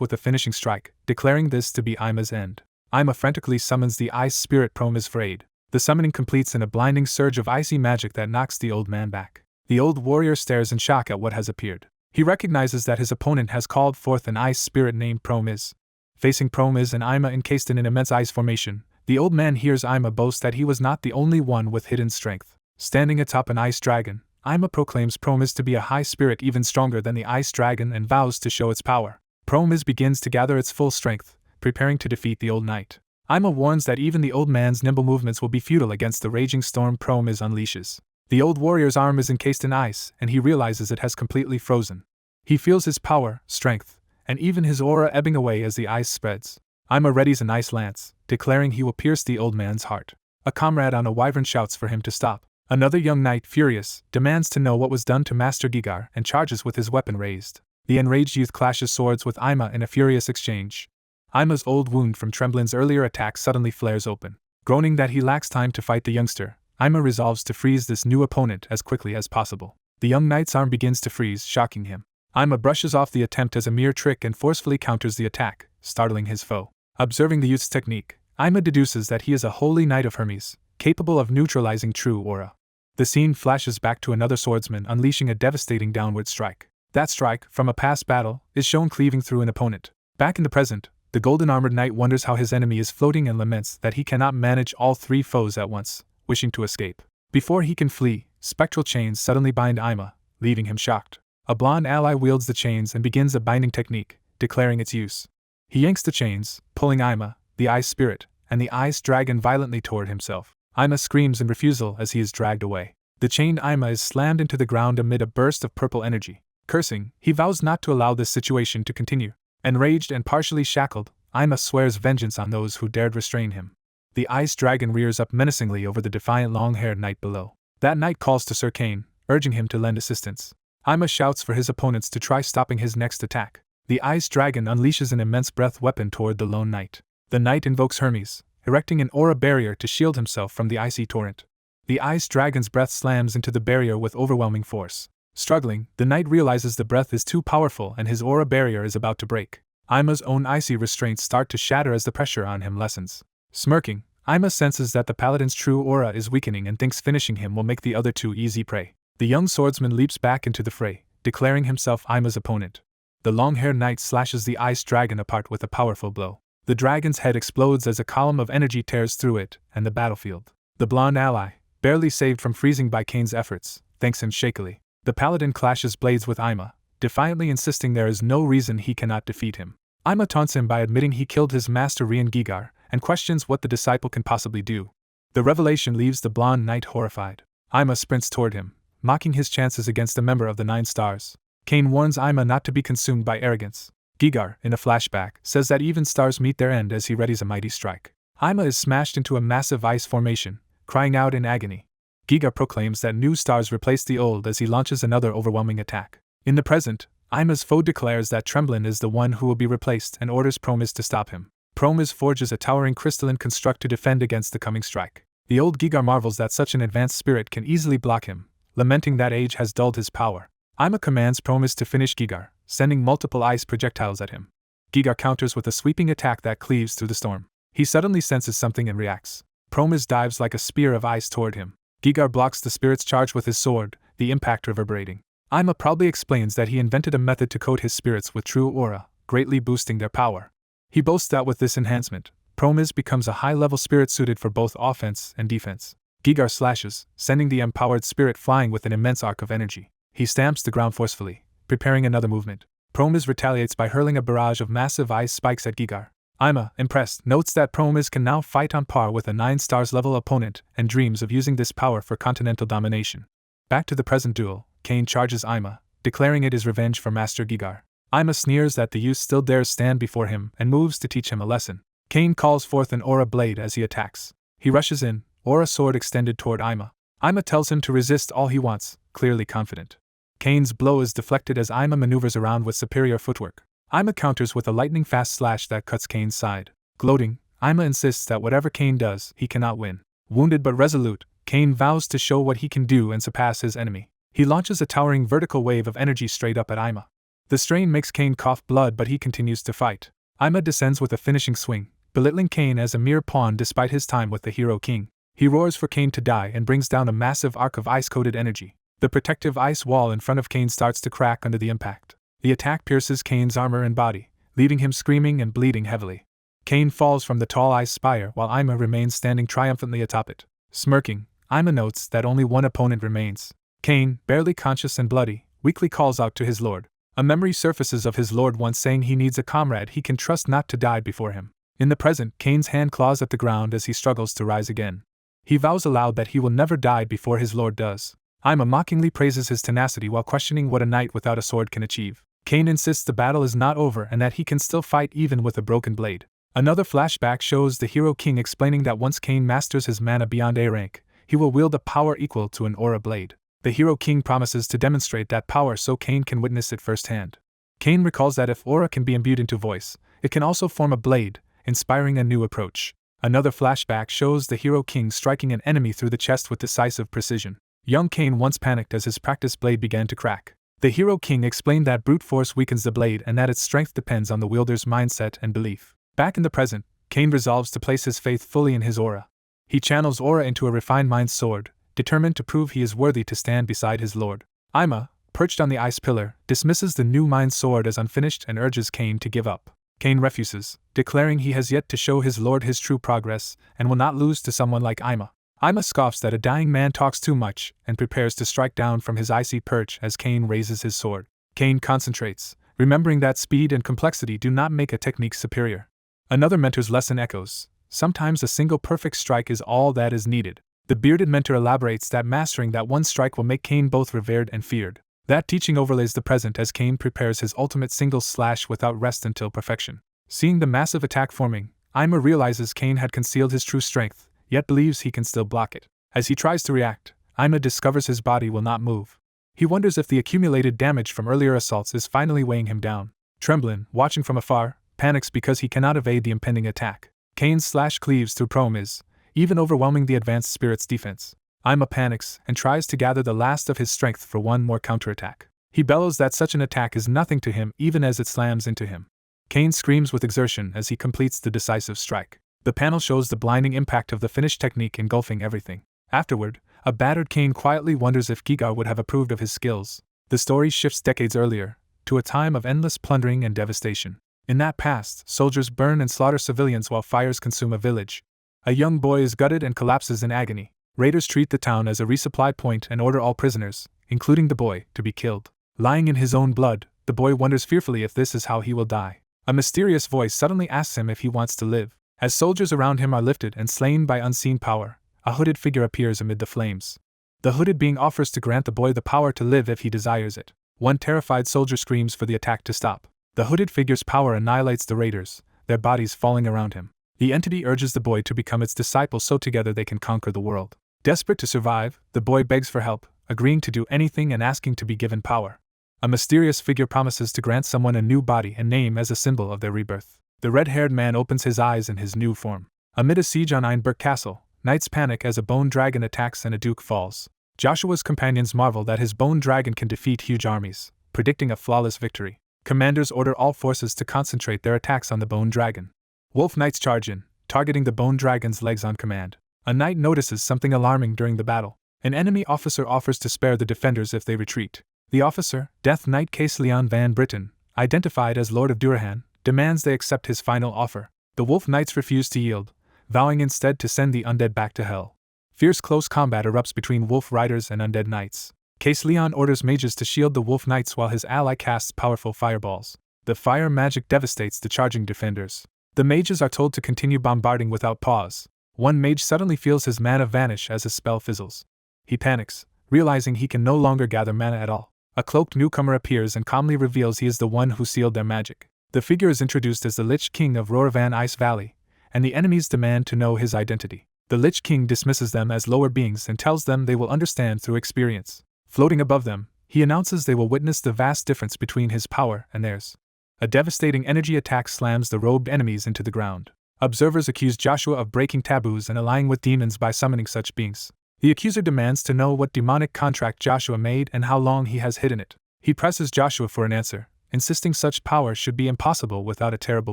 with a finishing strike, declaring this to be Ima's end. Ima frantically summons the ice spirit Promise for aid. The summoning completes in a blinding surge of icy magic that knocks the old man back. The old warrior stares in shock at what has appeared. He recognizes that his opponent has called forth an ice spirit named Promise. Facing Promise and Ima encased in an immense ice formation, the old man hears Ima boast that he was not the only one with hidden strength. Standing atop an ice dragon, Ima proclaims Promise to be a high spirit even stronger than the ice dragon and vows to show its power. Promise begins to gather its full strength, preparing to defeat the old knight. Ima warns that even the old man's nimble movements will be futile against the raging storm Promise unleashes. The old warrior's arm is encased in ice, and he realizes it has completely frozen. He feels his power, strength, and even his aura ebbing away as the ice spreads. Ima readies an ice lance, declaring he will pierce the old man's heart. A comrade on a wyvern shouts for him to stop. Another young knight, furious, demands to know what was done to Master Gigar and charges with his weapon raised. The enraged youth clashes swords with Ima in a furious exchange. Ima's old wound from Tremblin's earlier attack suddenly flares open. Groaning that he lacks time to fight the youngster, Ima resolves to freeze this new opponent as quickly as possible. The young knight's arm begins to freeze, shocking him. Ima brushes off the attempt as a mere trick and forcefully counters the attack, startling his foe. Observing the youth's technique, Ima deduces that he is a holy knight of Hermes, capable of neutralizing true aura. The scene flashes back to another swordsman unleashing a devastating downward strike. That strike, from a past battle, is shown cleaving through an opponent. Back in the present, the golden-armored knight wonders how his enemy is floating and laments that he cannot manage all three foes at once, wishing to escape. Before he can flee, spectral chains suddenly bind Ima, leaving him shocked. A blonde ally wields the chains and begins a binding technique, declaring its use. He yanks the chains, pulling Ima, the ice spirit, and the ice dragon violently toward himself. Ima screams in refusal as he is dragged away. The chained Ima is slammed into the ground amid a burst of purple energy. Cursing, he vows not to allow this situation to continue. Enraged and partially shackled, Ima swears vengeance on those who dared restrain him. The ice dragon rears up menacingly over the defiant long-haired knight below. That knight calls to Sir Cain, urging him to lend assistance. Ima shouts for his opponents to try stopping his next attack. The ice dragon unleashes an immense breath weapon toward the lone knight. The knight invokes Hermes, erecting an aura barrier to shield himself from the icy torrent. The ice dragon's breath slams into the barrier with overwhelming force. Struggling, the knight realizes the breath is too powerful and his aura barrier is about to break. Ima's own icy restraints start to shatter as the pressure on him lessens. Smirking, Ima senses that the paladin's true aura is weakening and thinks finishing him will make the other two easy prey. The young swordsman leaps back into the fray, declaring himself Ima's opponent. The long-haired knight slashes the ice dragon apart with a powerful blow. The dragon's head explodes as a column of energy tears through it and the battlefield. The blonde ally, barely saved from freezing by Cain's efforts, thanks him shakily. The paladin clashes blades with Ima, defiantly insisting there is no reason he cannot defeat him. Ima taunts him by admitting he killed his master Rian Gigar, and questions what the disciple can possibly do. The revelation leaves the blonde knight horrified. Ima sprints toward him, mocking his chances against a member of the 9 stars. Cain warns Ima not to be consumed by arrogance. Gigar, in a flashback, says that even stars meet their end as he readies a mighty strike. Ima is smashed into a massive ice formation, crying out in agony. Gigar proclaims that new stars replace the old as he launches another overwhelming attack. In the present, Ima's foe declares that Tremblin is the one who will be replaced and orders Promise to stop him. Promise forges a towering crystalline construct to defend against the coming strike. The old Gigar marvels that such an advanced spirit can easily block him, lamenting that age has dulled his power. Ima commands Promise to finish Gigar, sending multiple ice projectiles at him. Gigar counters with a sweeping attack that cleaves through the storm. He suddenly senses something and reacts. Promise dives like a spear of ice toward him. Gigar blocks the spirit's charge with his sword, the impact reverberating. Ima proudly explains that he invented a method to coat his spirits with true aura, greatly boosting their power. He boasts that with this enhancement, Promise becomes a high-level spirit suited for both offense and defense. Gigar slashes, sending the empowered spirit flying with an immense arc of energy. He stamps the ground forcefully, preparing another movement. Promise retaliates by hurling a barrage of massive ice spikes at Gigar. Ima, impressed, notes that Promise can now fight on par with a 9 stars level opponent and dreams of using this power for continental domination. Back to the present duel, Cain charges Ima, declaring it is revenge for Master Gigar. Ima sneers that the youth still dares stand before him and moves to teach him a lesson. Cain calls forth an aura blade as he attacks. He rushes in, aura sword extended toward Ima. Ima tells him to resist all he wants, clearly confident. Cain's blow is deflected as Ima maneuvers around with superior footwork. Ima counters with a lightning-fast slash that cuts Cain's side. Gloating, Ima insists that whatever Cain does, he cannot win. Wounded but resolute, Cain vows to show what he can do and surpass his enemy. He launches a towering vertical wave of energy straight up at Ima. The strain makes Cain cough blood, but he continues to fight. Ima descends with a finishing swing, belittling Cain as a mere pawn despite his time with the hero king. He roars for Cain to die and brings down a massive arc of ice-coated energy. The protective ice wall in front of Cain starts to crack under the impact. The attack pierces Cain's armor and body, leaving him screaming and bleeding heavily. Cain falls from the tall ice spire while Ima remains standing triumphantly atop it. Smirking, Ima notes that only one opponent remains. Cain, barely conscious and bloody, weakly calls out to his lord. A memory surfaces of his lord once saying he needs a comrade he can trust not to die before him. In the present, Cain's hand claws at the ground as he struggles to rise again. He vows aloud that he will never die before his lord does. Ima mockingly praises his tenacity while questioning what a knight without a sword can achieve. Cain insists the battle is not over and that he can still fight even with a broken blade. Another flashback shows the hero king explaining that once Cain masters his mana beyond A rank, he will wield a power equal to an aura blade. The hero king promises to demonstrate that power so Cain can witness it firsthand. Cain recalls that if aura can be imbued into voice, it can also form a blade, inspiring a new approach. Another flashback shows the hero king striking an enemy through the chest with decisive precision. Young Cain once panicked as his practiced blade began to crack. The hero king explained that brute force weakens the blade and that its strength depends on the wielder's mindset and belief. Back in the present, Cain resolves to place his faith fully in his aura. He channels aura into a refined mind's sword, determined to prove he is worthy to stand beside his lord. Ima, perched on the ice pillar, dismisses the new mind sword as unfinished and urges Cain to give up. Cain refuses, declaring he has yet to show his lord his true progress and will not lose to someone like Ima. Ima scoffs that a dying man talks too much and prepares to strike down from his icy perch as Cain raises his sword. Cain concentrates, remembering that speed and complexity do not make a technique superior. Another mentor's lesson echoes. Sometimes a single perfect strike is all that is needed. The bearded mentor elaborates that mastering that one strike will make Cain both revered and feared. That teaching overlays the present as Cain prepares his ultimate single slash without rest until perfection. Seeing the massive attack forming, Ima realizes Cain had concealed his true strength, yet believes he can still block it. As he tries to react, Ima discovers his body will not move. He wonders if the accumulated damage from earlier assaults is finally weighing him down. Tremblin, watching from afar, panics because he cannot evade the impending attack. Cain's slash cleaves through promise, even overwhelming the advanced spirit's defense. Ima panics and tries to gather the last of his strength for one more counterattack. He bellows that such an attack is nothing to him even as it slams into him. Cain screams with exertion as he completes the decisive strike. The panel shows the blinding impact of the finished technique engulfing everything. Afterward, a battered Cain quietly wonders if Gigar would have approved of his skills. The story shifts decades earlier, to a time of endless plundering and devastation. In that past, soldiers burn and slaughter civilians while fires consume a village. A young boy is gutted and collapses in agony. Raiders treat the town as a resupply point and order all prisoners, including the boy, to be killed. Lying in his own blood, the boy wonders fearfully if this is how he will die. A mysterious voice suddenly asks him if he wants to live. As soldiers around him are lifted and slain by unseen power, a hooded figure appears amid the flames. The hooded being offers to grant the boy the power to live if he desires it. One terrified soldier screams for the attack to stop. The hooded figure's power annihilates the raiders, their bodies falling around him. The entity urges the boy to become its disciple so together they can conquer the world. Desperate to survive, the boy begs for help, agreeing to do anything and asking to be given power. A mysterious figure promises to grant someone a new body and name as a symbol of their rebirth. The red-haired man opens his eyes in his new form. Amid a siege on Einberg Castle, knights panic as a bone dragon attacks and a duke falls. Joshua's companions marvel that his bone dragon can defeat huge armies, predicting a flawless victory. Commanders order all forces to concentrate their attacks on the bone dragon. Wolf knights charge in, targeting the bone dragon's legs on command. A knight notices something alarming during the battle. An enemy officer offers to spare the defenders if they retreat. The officer, Death Knight Case Leon Van Britten, identified as Lord of Durahan, demands they accept his final offer. The wolf knights refuse to yield, vowing instead to send the undead back to hell. Fierce close combat erupts between wolf riders and undead knights. Case Leon orders mages to shield the wolf knights while his ally casts powerful fireballs. The fire magic devastates the charging defenders. The mages are told to continue bombarding without pause. One mage suddenly feels his mana vanish as his spell fizzles. He panics, realizing he can no longer gather mana at all. A cloaked newcomer appears and calmly reveals he is the one who sealed their magic. The figure is introduced as the Lich King of Roravan Ice Valley, and the enemies demand to know his identity. The Lich King dismisses them as lower beings and tells them they will understand through experience. Floating above them, he announces they will witness the vast difference between his power and theirs. A devastating energy attack slams the robed enemies into the ground. Observers accuse Joshua of breaking taboos and allying with demons by summoning such beings. The accuser demands to know what demonic contract Joshua made and how long he has hidden it. He presses Joshua for an answer, insisting such power should be impossible without a terrible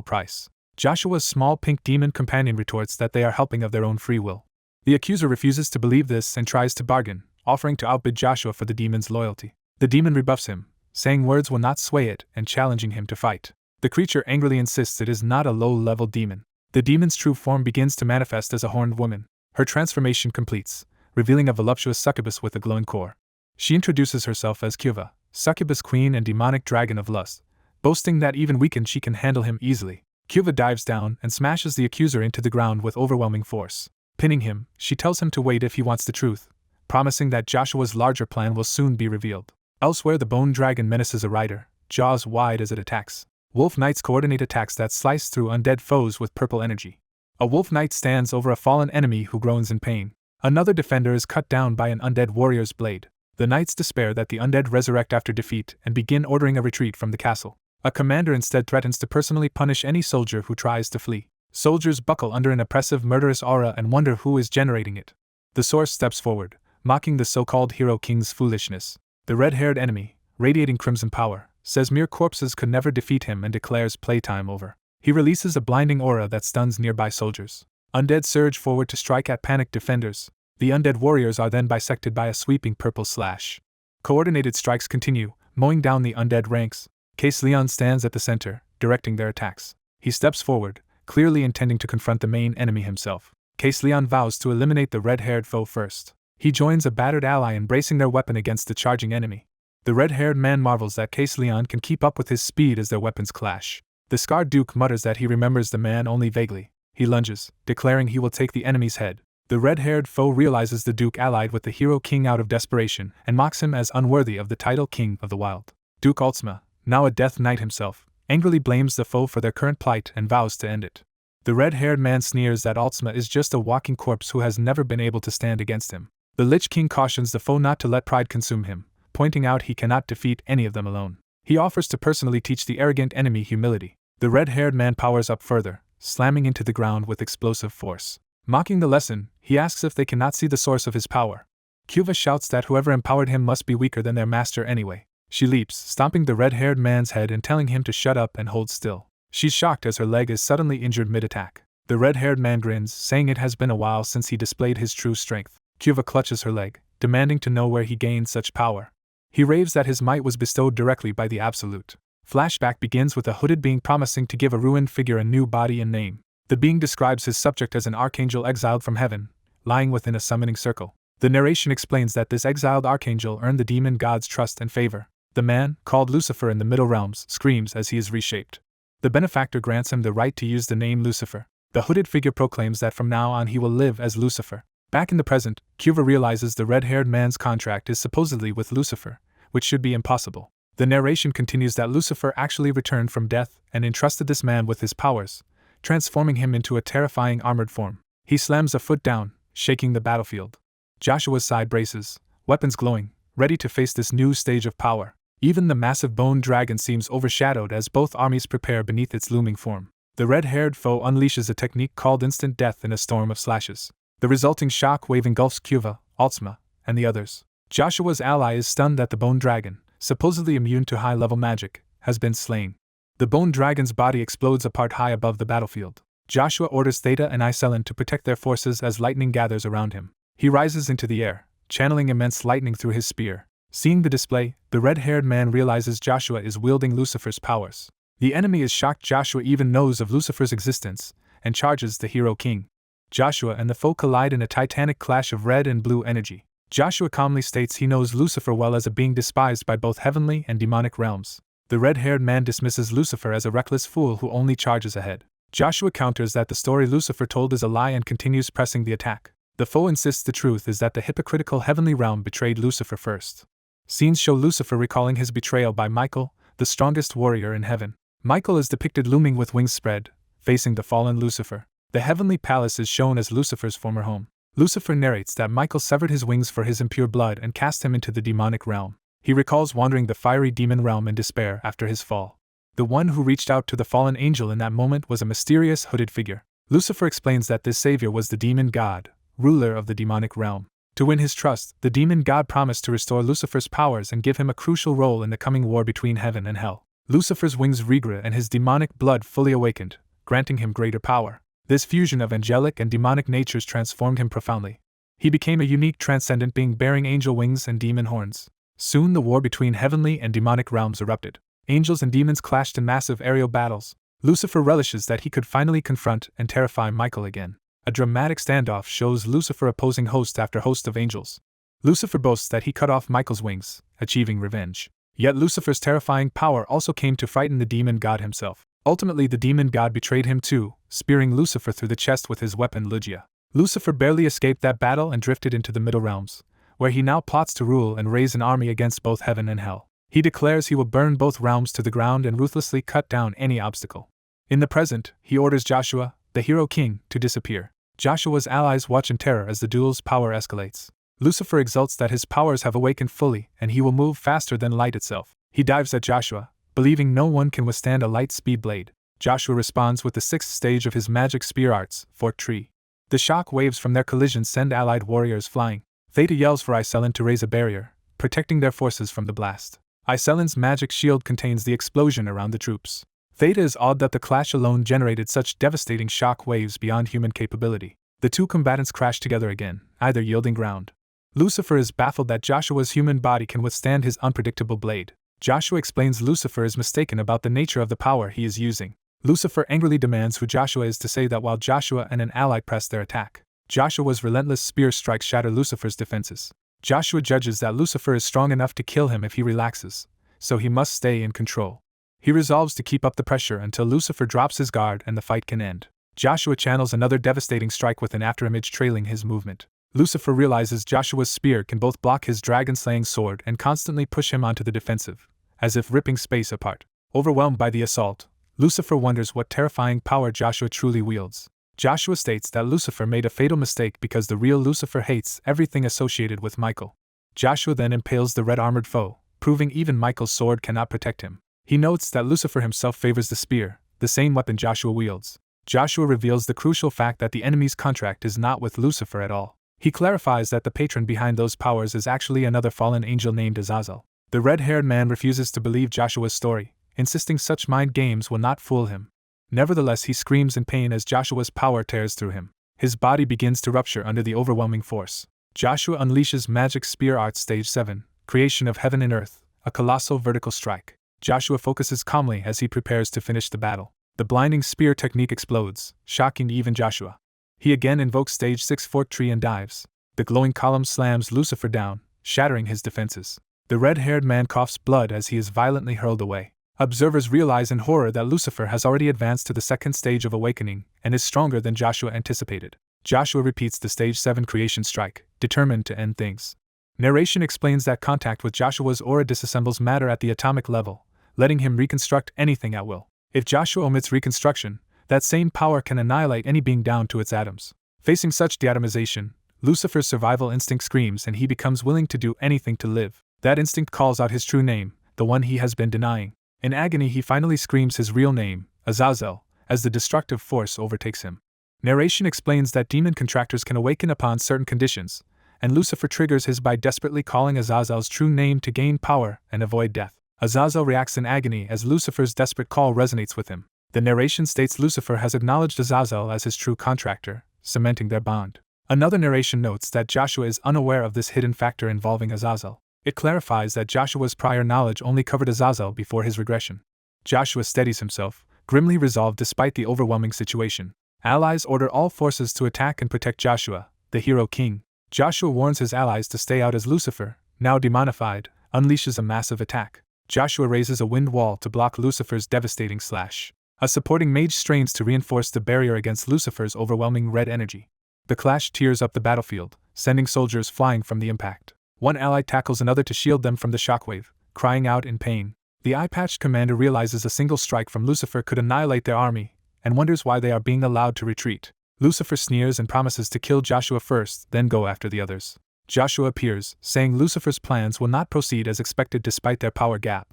price. Joshua's small pink demon companion retorts that they are helping of their own free will. The accuser refuses to believe this and tries to bargain, offering to outbid Joshua for the demon's loyalty. The demon rebuffs him, saying words will not sway it and challenging him to fight. The creature angrily insists it is not a low-level demon. The demon's true form begins to manifest as a horned woman. Her transformation completes, revealing a voluptuous succubus with a glowing core. She introduces herself as Cuva, succubus queen and demonic dragon of lust, boasting that even weakened she can handle him easily. Cuva dives down and smashes the accuser into the ground with overwhelming force. Pinning him, she tells him to wait if he wants the truth, promising that Joshua's larger plan will soon be revealed. Elsewhere, the bone dragon menaces a rider, jaws wide as it attacks. Wolf knights coordinate attacks that slice through undead foes with purple energy. A wolf knight stands over a fallen enemy who groans in pain. Another defender is cut down by an undead warrior's blade. The knights despair that the undead resurrect after defeat and begin ordering a retreat from the castle. A commander instead threatens to personally punish any soldier who tries to flee. Soldiers buckle under an oppressive, murderous aura and wonder who is generating it. The source steps forward, mocking the so-called hero king's foolishness. The red-haired enemy, radiating crimson power, says mere corpses could never defeat him and declares playtime over. He releases a blinding aura that stuns nearby soldiers. Undead surge forward to strike at panicked defenders. The undead warriors are then bisected by a sweeping purple slash. Coordinated strikes continue, mowing down the undead ranks. Case Leon stands at the center, directing their attacks. He steps forward, clearly intending to confront the main enemy himself. Case Leon vows to eliminate the red-haired foe first. He joins a battered ally in bracing their weapon against the charging enemy. The red-haired man marvels that Case Leon can keep up with his speed as their weapons clash. The scarred Duke mutters that he remembers the man only vaguely. He lunges, declaring he will take the enemy's head. The red-haired foe realizes the Duke allied with the hero king out of desperation and mocks him as unworthy of the title King of the Wild. Duke Ultima, now a Death Knight himself, angrily blames the foe for their current plight and vows to end it. The red-haired man sneers that Ultima is just a walking corpse who has never been able to stand against him. The Lich King cautions the foe not to let pride consume him, pointing out he cannot defeat any of them alone. He offers to personally teach the arrogant enemy humility. The red-haired man powers up further, slamming into the ground with explosive force. Mocking the lesson, he asks if they cannot see the source of his power. Cuva shouts that whoever empowered him must be weaker than their master anyway. She leaps, stomping the red-haired man's head and telling him to shut up and hold still. She's shocked as her leg is suddenly injured mid-attack. The red-haired man grins, saying it has been a while since he displayed his true strength. Cuva clutches her leg, demanding to know where he gained such power. He raves that his might was bestowed directly by the Absolute. Flashback begins with a hooded being promising to give a ruined figure a new body and name. The being describes his subject as an archangel exiled from heaven, lying within a summoning circle. The narration explains that this exiled archangel earned the demon god's trust and favor. The man, called Lucifer in the Middle Realms, screams as he is reshaped. The benefactor grants him the right to use the name Lucifer. The hooded figure proclaims that from now on he will live as Lucifer. Back in the present, Cuva realizes the red-haired man's contract is supposedly with Lucifer, which should be impossible. The narration continues that Lucifer actually returned from death and entrusted this man with his powers, transforming him into a terrifying armored form. He slams a foot down, shaking the battlefield. Joshua's side braces, weapons glowing, ready to face this new stage of power. Even the massive bone dragon seems overshadowed as both armies prepare beneath its looming form. The red-haired foe unleashes a technique called instant death in a storm of slashes. The resulting shock wave engulfs Cuva, Ultima, and the others. Joshua's ally is stunned that the bone dragon, supposedly immune to high-level magic, has been slain. The bone dragon's body explodes apart high above the battlefield. Joshua orders Theta and Iselin to protect their forces as lightning gathers around him. He rises into the air, channeling immense lightning through his spear. Seeing the display, the red-haired man realizes Joshua is wielding Lucifer's powers. The enemy is shocked Joshua even knows of Lucifer's existence, and charges the hero king. Joshua and the foe collide in a titanic clash of red and blue energy. Joshua calmly states he knows Lucifer well as a being despised by both heavenly and demonic realms. The red-haired man dismisses Lucifer as a reckless fool who only charges ahead. Joshua counters that the story Lucifer told is a lie and continues pressing the attack. The foe insists the truth is that the hypocritical heavenly realm betrayed Lucifer first. Scenes show Lucifer recalling his betrayal by Michael, the strongest warrior in heaven. Michael is depicted looming with wings spread, facing the fallen Lucifer. The heavenly palace is shown as Lucifer's former home. Lucifer narrates that Michael severed his wings for his impure blood and cast him into the demonic realm. He recalls wandering the fiery demon realm in despair after his fall. The one who reached out to the fallen angel in that moment was a mysterious hooded figure. Lucifer explains that this savior was the demon god, ruler of the demonic realm. To win his trust, the demon god promised to restore Lucifer's powers and give him a crucial role in the coming war between heaven and hell. Lucifer's wings regrew and his demonic blood fully awakened, granting him greater power. This fusion of angelic and demonic natures transformed him profoundly. He became a unique transcendent being bearing angel wings and demon horns. Soon the war between heavenly and demonic realms erupted. Angels and demons clashed in massive aerial battles. Lucifer relishes that he could finally confront and terrify Michael again. A dramatic standoff shows Lucifer opposing host after host of angels. Lucifer boasts that he cut off Michael's wings, achieving revenge. Yet Lucifer's terrifying power also came to frighten the demon god himself. Ultimately, the demon god betrayed him too, spearing Lucifer through the chest with his weapon Lucia. Lucifer barely escaped that battle and drifted into the middle realms, where he now plots to rule and raise an army against both heaven and hell. He declares he will burn both realms to the ground and ruthlessly cut down any obstacle. In the present, he orders Joshua, the hero king, to disappear. Joshua's allies watch in terror as the duel's power escalates. Lucifer exults that his powers have awakened fully and he will move faster than light itself. He dives at Joshua, believing no one can withstand a light-speed blade. Joshua responds with the 6th stage of his magic spear arts, treachery. The shock waves from their collision send allied warriors flying. Theta yells for Iselin to raise a barrier, protecting their forces from the blast. Iselin's magic shield contains the explosion around the troops. Theta is awed that the clash alone generated such devastating shock waves beyond human capability. The two combatants crash together again, either yielding ground. Lucifer is baffled that Joshua's human body can withstand his unpredictable blade. Joshua explains Lucifer is mistaken about the nature of the power he is using. Lucifer angrily demands who Joshua is to say that while Joshua and an ally press their attack. Joshua's relentless spear strikes shatter Lucifer's defenses. Joshua judges that Lucifer is strong enough to kill him if he relaxes, so he must stay in control. He resolves to keep up the pressure until Lucifer drops his guard and the fight can end. Joshua channels another devastating strike with an afterimage trailing his movement. Lucifer realizes Joshua's spear can both block his dragon-slaying sword and constantly push him onto the defensive, as if ripping space apart. Overwhelmed by the assault, Lucifer wonders what terrifying power Joshua truly wields. Joshua states that Lucifer made a fatal mistake because the real Lucifer hates everything associated with Michael. Joshua then impales the red-armored foe, proving even Michael's sword cannot protect him. He notes that Lucifer himself favors the spear, the same weapon Joshua wields. Joshua reveals the crucial fact that the enemy's contract is not with Lucifer at all. He clarifies that the patron behind those powers is actually another fallen angel named Azazel. The red-haired man refuses to believe Joshua's story, insisting such mind games will not fool him. Nevertheless, he screams in pain as Joshua's power tears through him. His body begins to rupture under the overwhelming force. Joshua unleashes Magic Spear Arts Stage 7, Creation of Heaven and Earth, a colossal vertical strike. Joshua focuses calmly as he prepares to finish the battle. The blinding spear technique explodes, shocking even Joshua. He again invokes Stage 6 Treachery and dives. The glowing column slams Lucifer down, shattering his defenses. The red-haired man coughs blood as he is violently hurled away. Observers realize in horror that Lucifer has already advanced to the 2nd stage of awakening and is stronger than Joshua anticipated. Joshua repeats the Stage 7 creation strike, determined to end things. Narration explains that contact with Joshua's aura disassembles matter at the atomic level, letting him reconstruct anything at will. If Joshua omits reconstruction, that same power can annihilate any being down to its atoms. Facing such deatomization, Lucifer's survival instinct screams and he becomes willing to do anything to live. That instinct calls out his true name, the one he has been denying. In agony, he finally screams his real name, Azazel, as the destructive force overtakes him. Narration explains that demon contractors can awaken upon certain conditions, and Lucifer triggers his by desperately calling Azazel's true name to gain power and avoid death. Azazel reacts in agony as Lucifer's desperate call resonates with him. The narration states Lucifer has acknowledged Azazel as his true contractor, cementing their bond. Another narration notes that Joshua is unaware of this hidden factor involving Azazel. It clarifies that Joshua's prior knowledge only covered Azazel before his regression. Joshua steadies himself, grimly resolved despite the overwhelming situation. Allies order all forces to attack and protect Joshua, the hero king. Joshua warns his allies to stay out as Lucifer, now demonified, unleashes a massive attack. Joshua raises a wind wall to block Lucifer's devastating slash. A supporting mage strains to reinforce the barrier against Lucifer's overwhelming red energy. The clash tears up the battlefield, sending soldiers flying from the impact. One ally tackles another to shield them from the shockwave, crying out in pain. The eye-patched commander realizes a single strike from Lucifer could annihilate their army, and wonders why they are being allowed to retreat. Lucifer sneers and promises to kill Joshua first, then go after the others. Joshua appears, saying Lucifer's plans will not proceed as expected despite their power gap.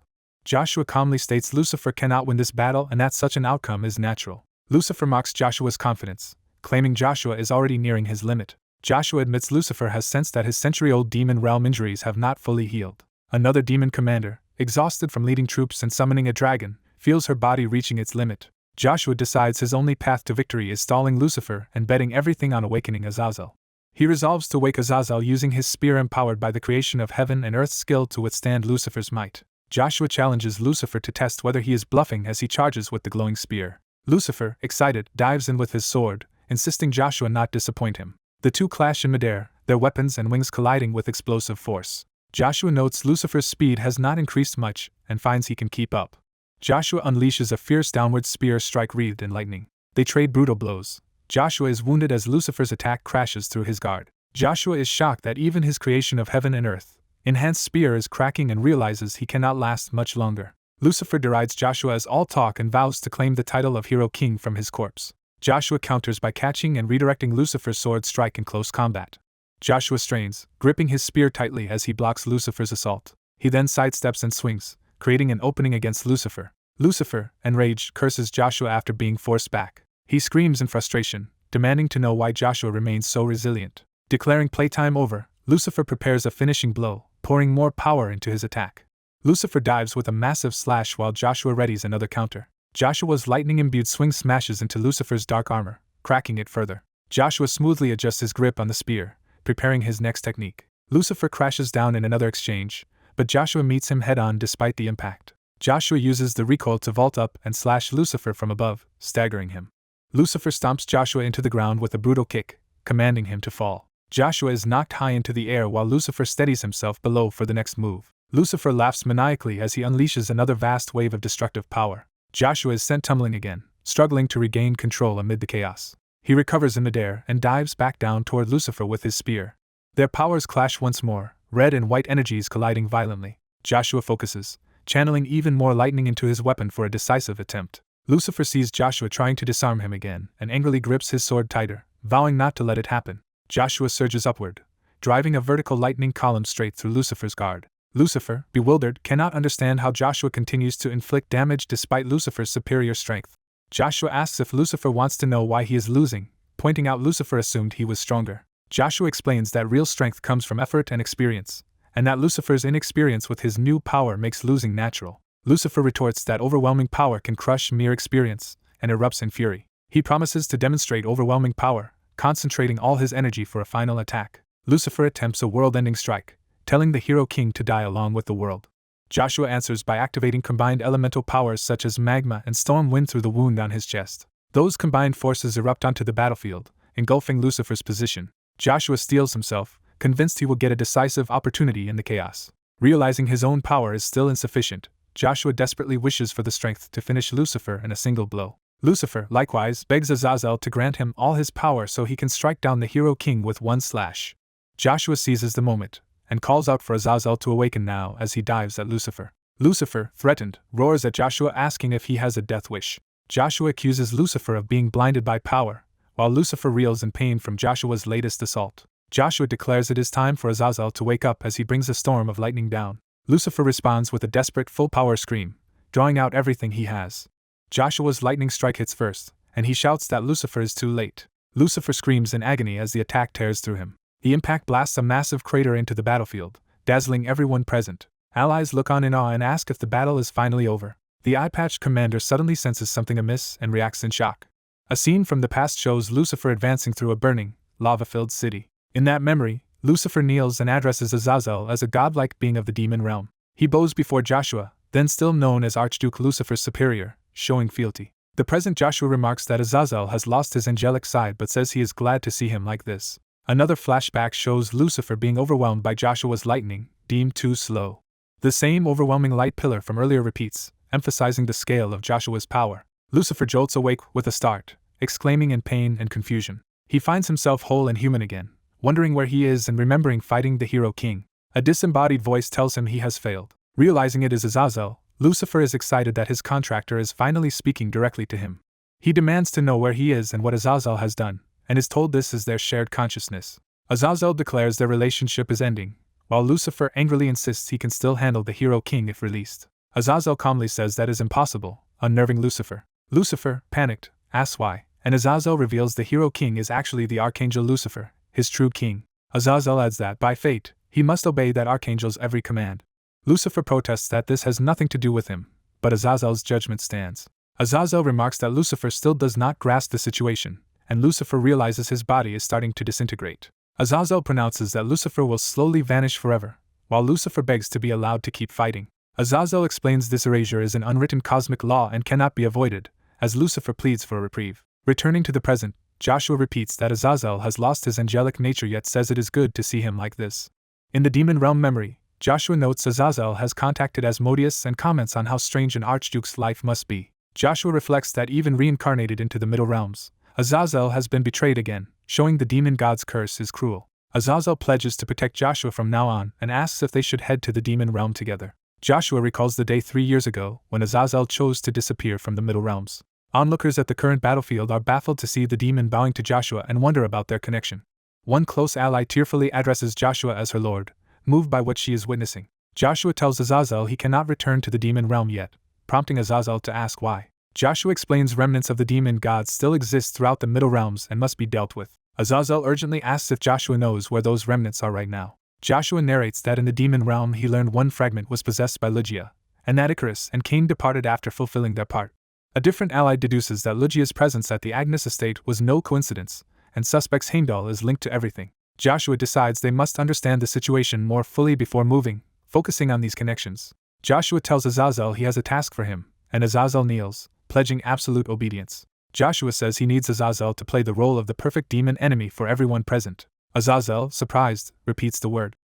Joshua calmly states Lucifer cannot win this battle and that such an outcome is natural. Lucifer mocks Joshua's confidence, claiming Joshua is already nearing his limit. Joshua admits Lucifer has sensed that his century-old demon realm injuries have not fully healed. Another demon commander, exhausted from leading troops and summoning a dragon, feels her body reaching its limit. Joshua decides his only path to victory is stalling Lucifer and betting everything on awakening Azazel. He resolves to wake Azazel using his spear empowered by the creation of heaven and earth's skill to withstand Lucifer's might. Joshua challenges Lucifer to test whether he is bluffing as he charges with the glowing spear. Lucifer, excited, dives in with his sword, insisting Joshua not disappoint him. The two clash in midair, their weapons and wings colliding with explosive force. Joshua notes Lucifer's speed has not increased much and finds he can keep up. Joshua unleashes a fierce downward spear strike wreathed in lightning. They trade brutal blows. Joshua is wounded as Lucifer's attack crashes through his guard. Joshua is shocked that even his creation of heaven and earth, enhanced spear is cracking and realizes he cannot last much longer. Lucifer derides Joshua as all talk and vows to claim the title of Hero King from his corpse. Joshua counters by catching and redirecting Lucifer's sword strike in close combat. Joshua strains, gripping his spear tightly as he blocks Lucifer's assault. He then sidesteps and swings, creating an opening against Lucifer. Lucifer, enraged, curses Joshua after being forced back. He screams in frustration, demanding to know why Joshua remains so resilient. Declaring playtime over, Lucifer prepares a finishing blow, pouring more power into his attack. Lucifer dives with a massive slash while Joshua readies another counter. Joshua's lightning-imbued swing smashes into Lucifer's dark armor, cracking it further. Joshua smoothly adjusts his grip on the spear, preparing his next technique. Lucifer crashes down in another exchange, but Joshua meets him head-on despite the impact. Joshua uses the recoil to vault up and slash Lucifer from above, staggering him. Lucifer stomps Joshua into the ground with a brutal kick, commanding him to fall. Joshua is knocked high into the air while Lucifer steadies himself below for the next move. Lucifer laughs maniacally as he unleashes another vast wave of destructive power. Joshua is sent tumbling again, struggling to regain control amid the chaos. He recovers in midair and dives back down toward Lucifer with his spear. Their powers clash once more, red and white energies colliding violently. Joshua focuses, channeling even more lightning into his weapon for a decisive attempt. Lucifer sees Joshua trying to disarm him again and angrily grips his sword tighter, vowing not to let it happen. Joshua surges upward, driving a vertical lightning column straight through Lucifer's guard. Lucifer, bewildered, cannot understand how Joshua continues to inflict damage despite Lucifer's superior strength. Joshua asks if Lucifer wants to know why he is losing, pointing out Lucifer assumed he was stronger. Joshua explains that real strength comes from effort and experience, and that Lucifer's inexperience with his new power makes losing natural. Lucifer retorts that overwhelming power can crush mere experience, and erupts in fury. He promises to demonstrate overwhelming power, concentrating all his energy for a final attack. Lucifer attempts a world-ending strike, telling the Hero King to die along with the world. Joshua answers by activating combined elemental powers such as magma and storm wind through the wound on his chest. Those combined forces erupt onto the battlefield, engulfing Lucifer's position. Joshua steels himself, convinced he will get a decisive opportunity in the chaos. Realizing his own power is still insufficient, Joshua desperately wishes for the strength to finish Lucifer in a single blow. Lucifer, likewise, begs Azazel to grant him all his power so he can strike down the Hero King with one slash. Joshua seizes the moment, and calls out for Azazel to awaken now as he dives at Lucifer. Lucifer, threatened, roars at Joshua asking if he has a death wish. Joshua accuses Lucifer of being blinded by power, while Lucifer reels in pain from Joshua's latest assault. Joshua declares it is time for Azazel to wake up as he brings a storm of lightning down. Lucifer responds with a desperate full-power scream, drawing out everything he has. Joshua's lightning strike hits first, and he shouts that Lucifer is too late. Lucifer screams in agony as the attack tears through him. The impact blasts a massive crater into the battlefield, dazzling everyone present. Allies look on in awe and ask if the battle is finally over. The eye-patched commander suddenly senses something amiss and reacts in shock. A scene from the past shows Lucifer advancing through a burning, lava-filled city. In that memory, Lucifer kneels and addresses Azazel as a godlike being of the demon realm. He bows before Joshua, then still known as Archduke Lucifer's superior, showing fealty. The present Joshua remarks that Azazel has lost his angelic side but says he is glad to see him like this. Another flashback shows Lucifer being overwhelmed by Joshua's lightning, deemed too slow. The same overwhelming light pillar from earlier repeats, emphasizing the scale of Joshua's power. Lucifer jolts awake with a start, exclaiming in pain and confusion. He finds himself whole and human again, wondering where he is and remembering fighting the Hero King. A disembodied voice tells him he has failed. Realizing it is Azazel, Lucifer is excited that his contractor is finally speaking directly to him. He demands to know where he is and what Azazel has done, and is told this is their shared consciousness. Azazel declares their relationship is ending, while Lucifer angrily insists he can still handle the Hero King if released. Azazel calmly says that is impossible, unnerving Lucifer. Lucifer, panicked, asks why, and Azazel reveals the Hero King is actually the Archangel Lucifer, his true king. Azazel adds that, by fate, he must obey that Archangel's every command. Lucifer protests that this has nothing to do with him, but Azazel's judgment stands. Azazel remarks that Lucifer still does not grasp the situation, and Lucifer realizes his body is starting to disintegrate. Azazel pronounces that Lucifer will slowly vanish forever, while Lucifer begs to be allowed to keep fighting. Azazel explains this erasure is an unwritten cosmic law and cannot be avoided, as Lucifer pleads for a reprieve. Returning to the present, Joshua repeats that Azazel has lost his angelic nature yet says it is good to see him like this. In the demon realm memory, Joshua notes Azazel has contacted Asmodeus and comments on how strange an archduke's life must be. Joshua reflects that even reincarnated into the middle realms, Azazel has been betrayed again, showing the demon god's curse is cruel. Azazel pledges to protect Joshua from now on and asks if they should head to the demon realm together. Joshua recalls the day 3 years ago when Azazel chose to disappear from the middle realms. Onlookers at the current battlefield are baffled to see the demon bowing to Joshua and wonder about their connection. One close ally tearfully addresses Joshua as her lord, moved by what she is witnessing. Joshua tells Azazel he cannot return to the demon realm yet, prompting Azazel to ask why. Joshua explains remnants of the demon gods still exist throughout the middle realms and must be dealt with. Azazel urgently asks if Joshua knows where those remnants are right now. Joshua narrates that in the demon realm he learned one fragment was possessed by Lucia, and that Icarus and Cain departed after fulfilling their part. A different ally deduces that Lucia's presence at the Agnes estate was no coincidence, and suspects Heimdall is linked to everything. Joshua decides they must understand the situation more fully before moving, focusing on these connections. Joshua tells Azazel he has a task for him, and Azazel kneels, pledging absolute obedience. Joshua says he needs Azazel to play the role of the perfect demon enemy for everyone present. Azazel, surprised, repeats the word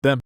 them,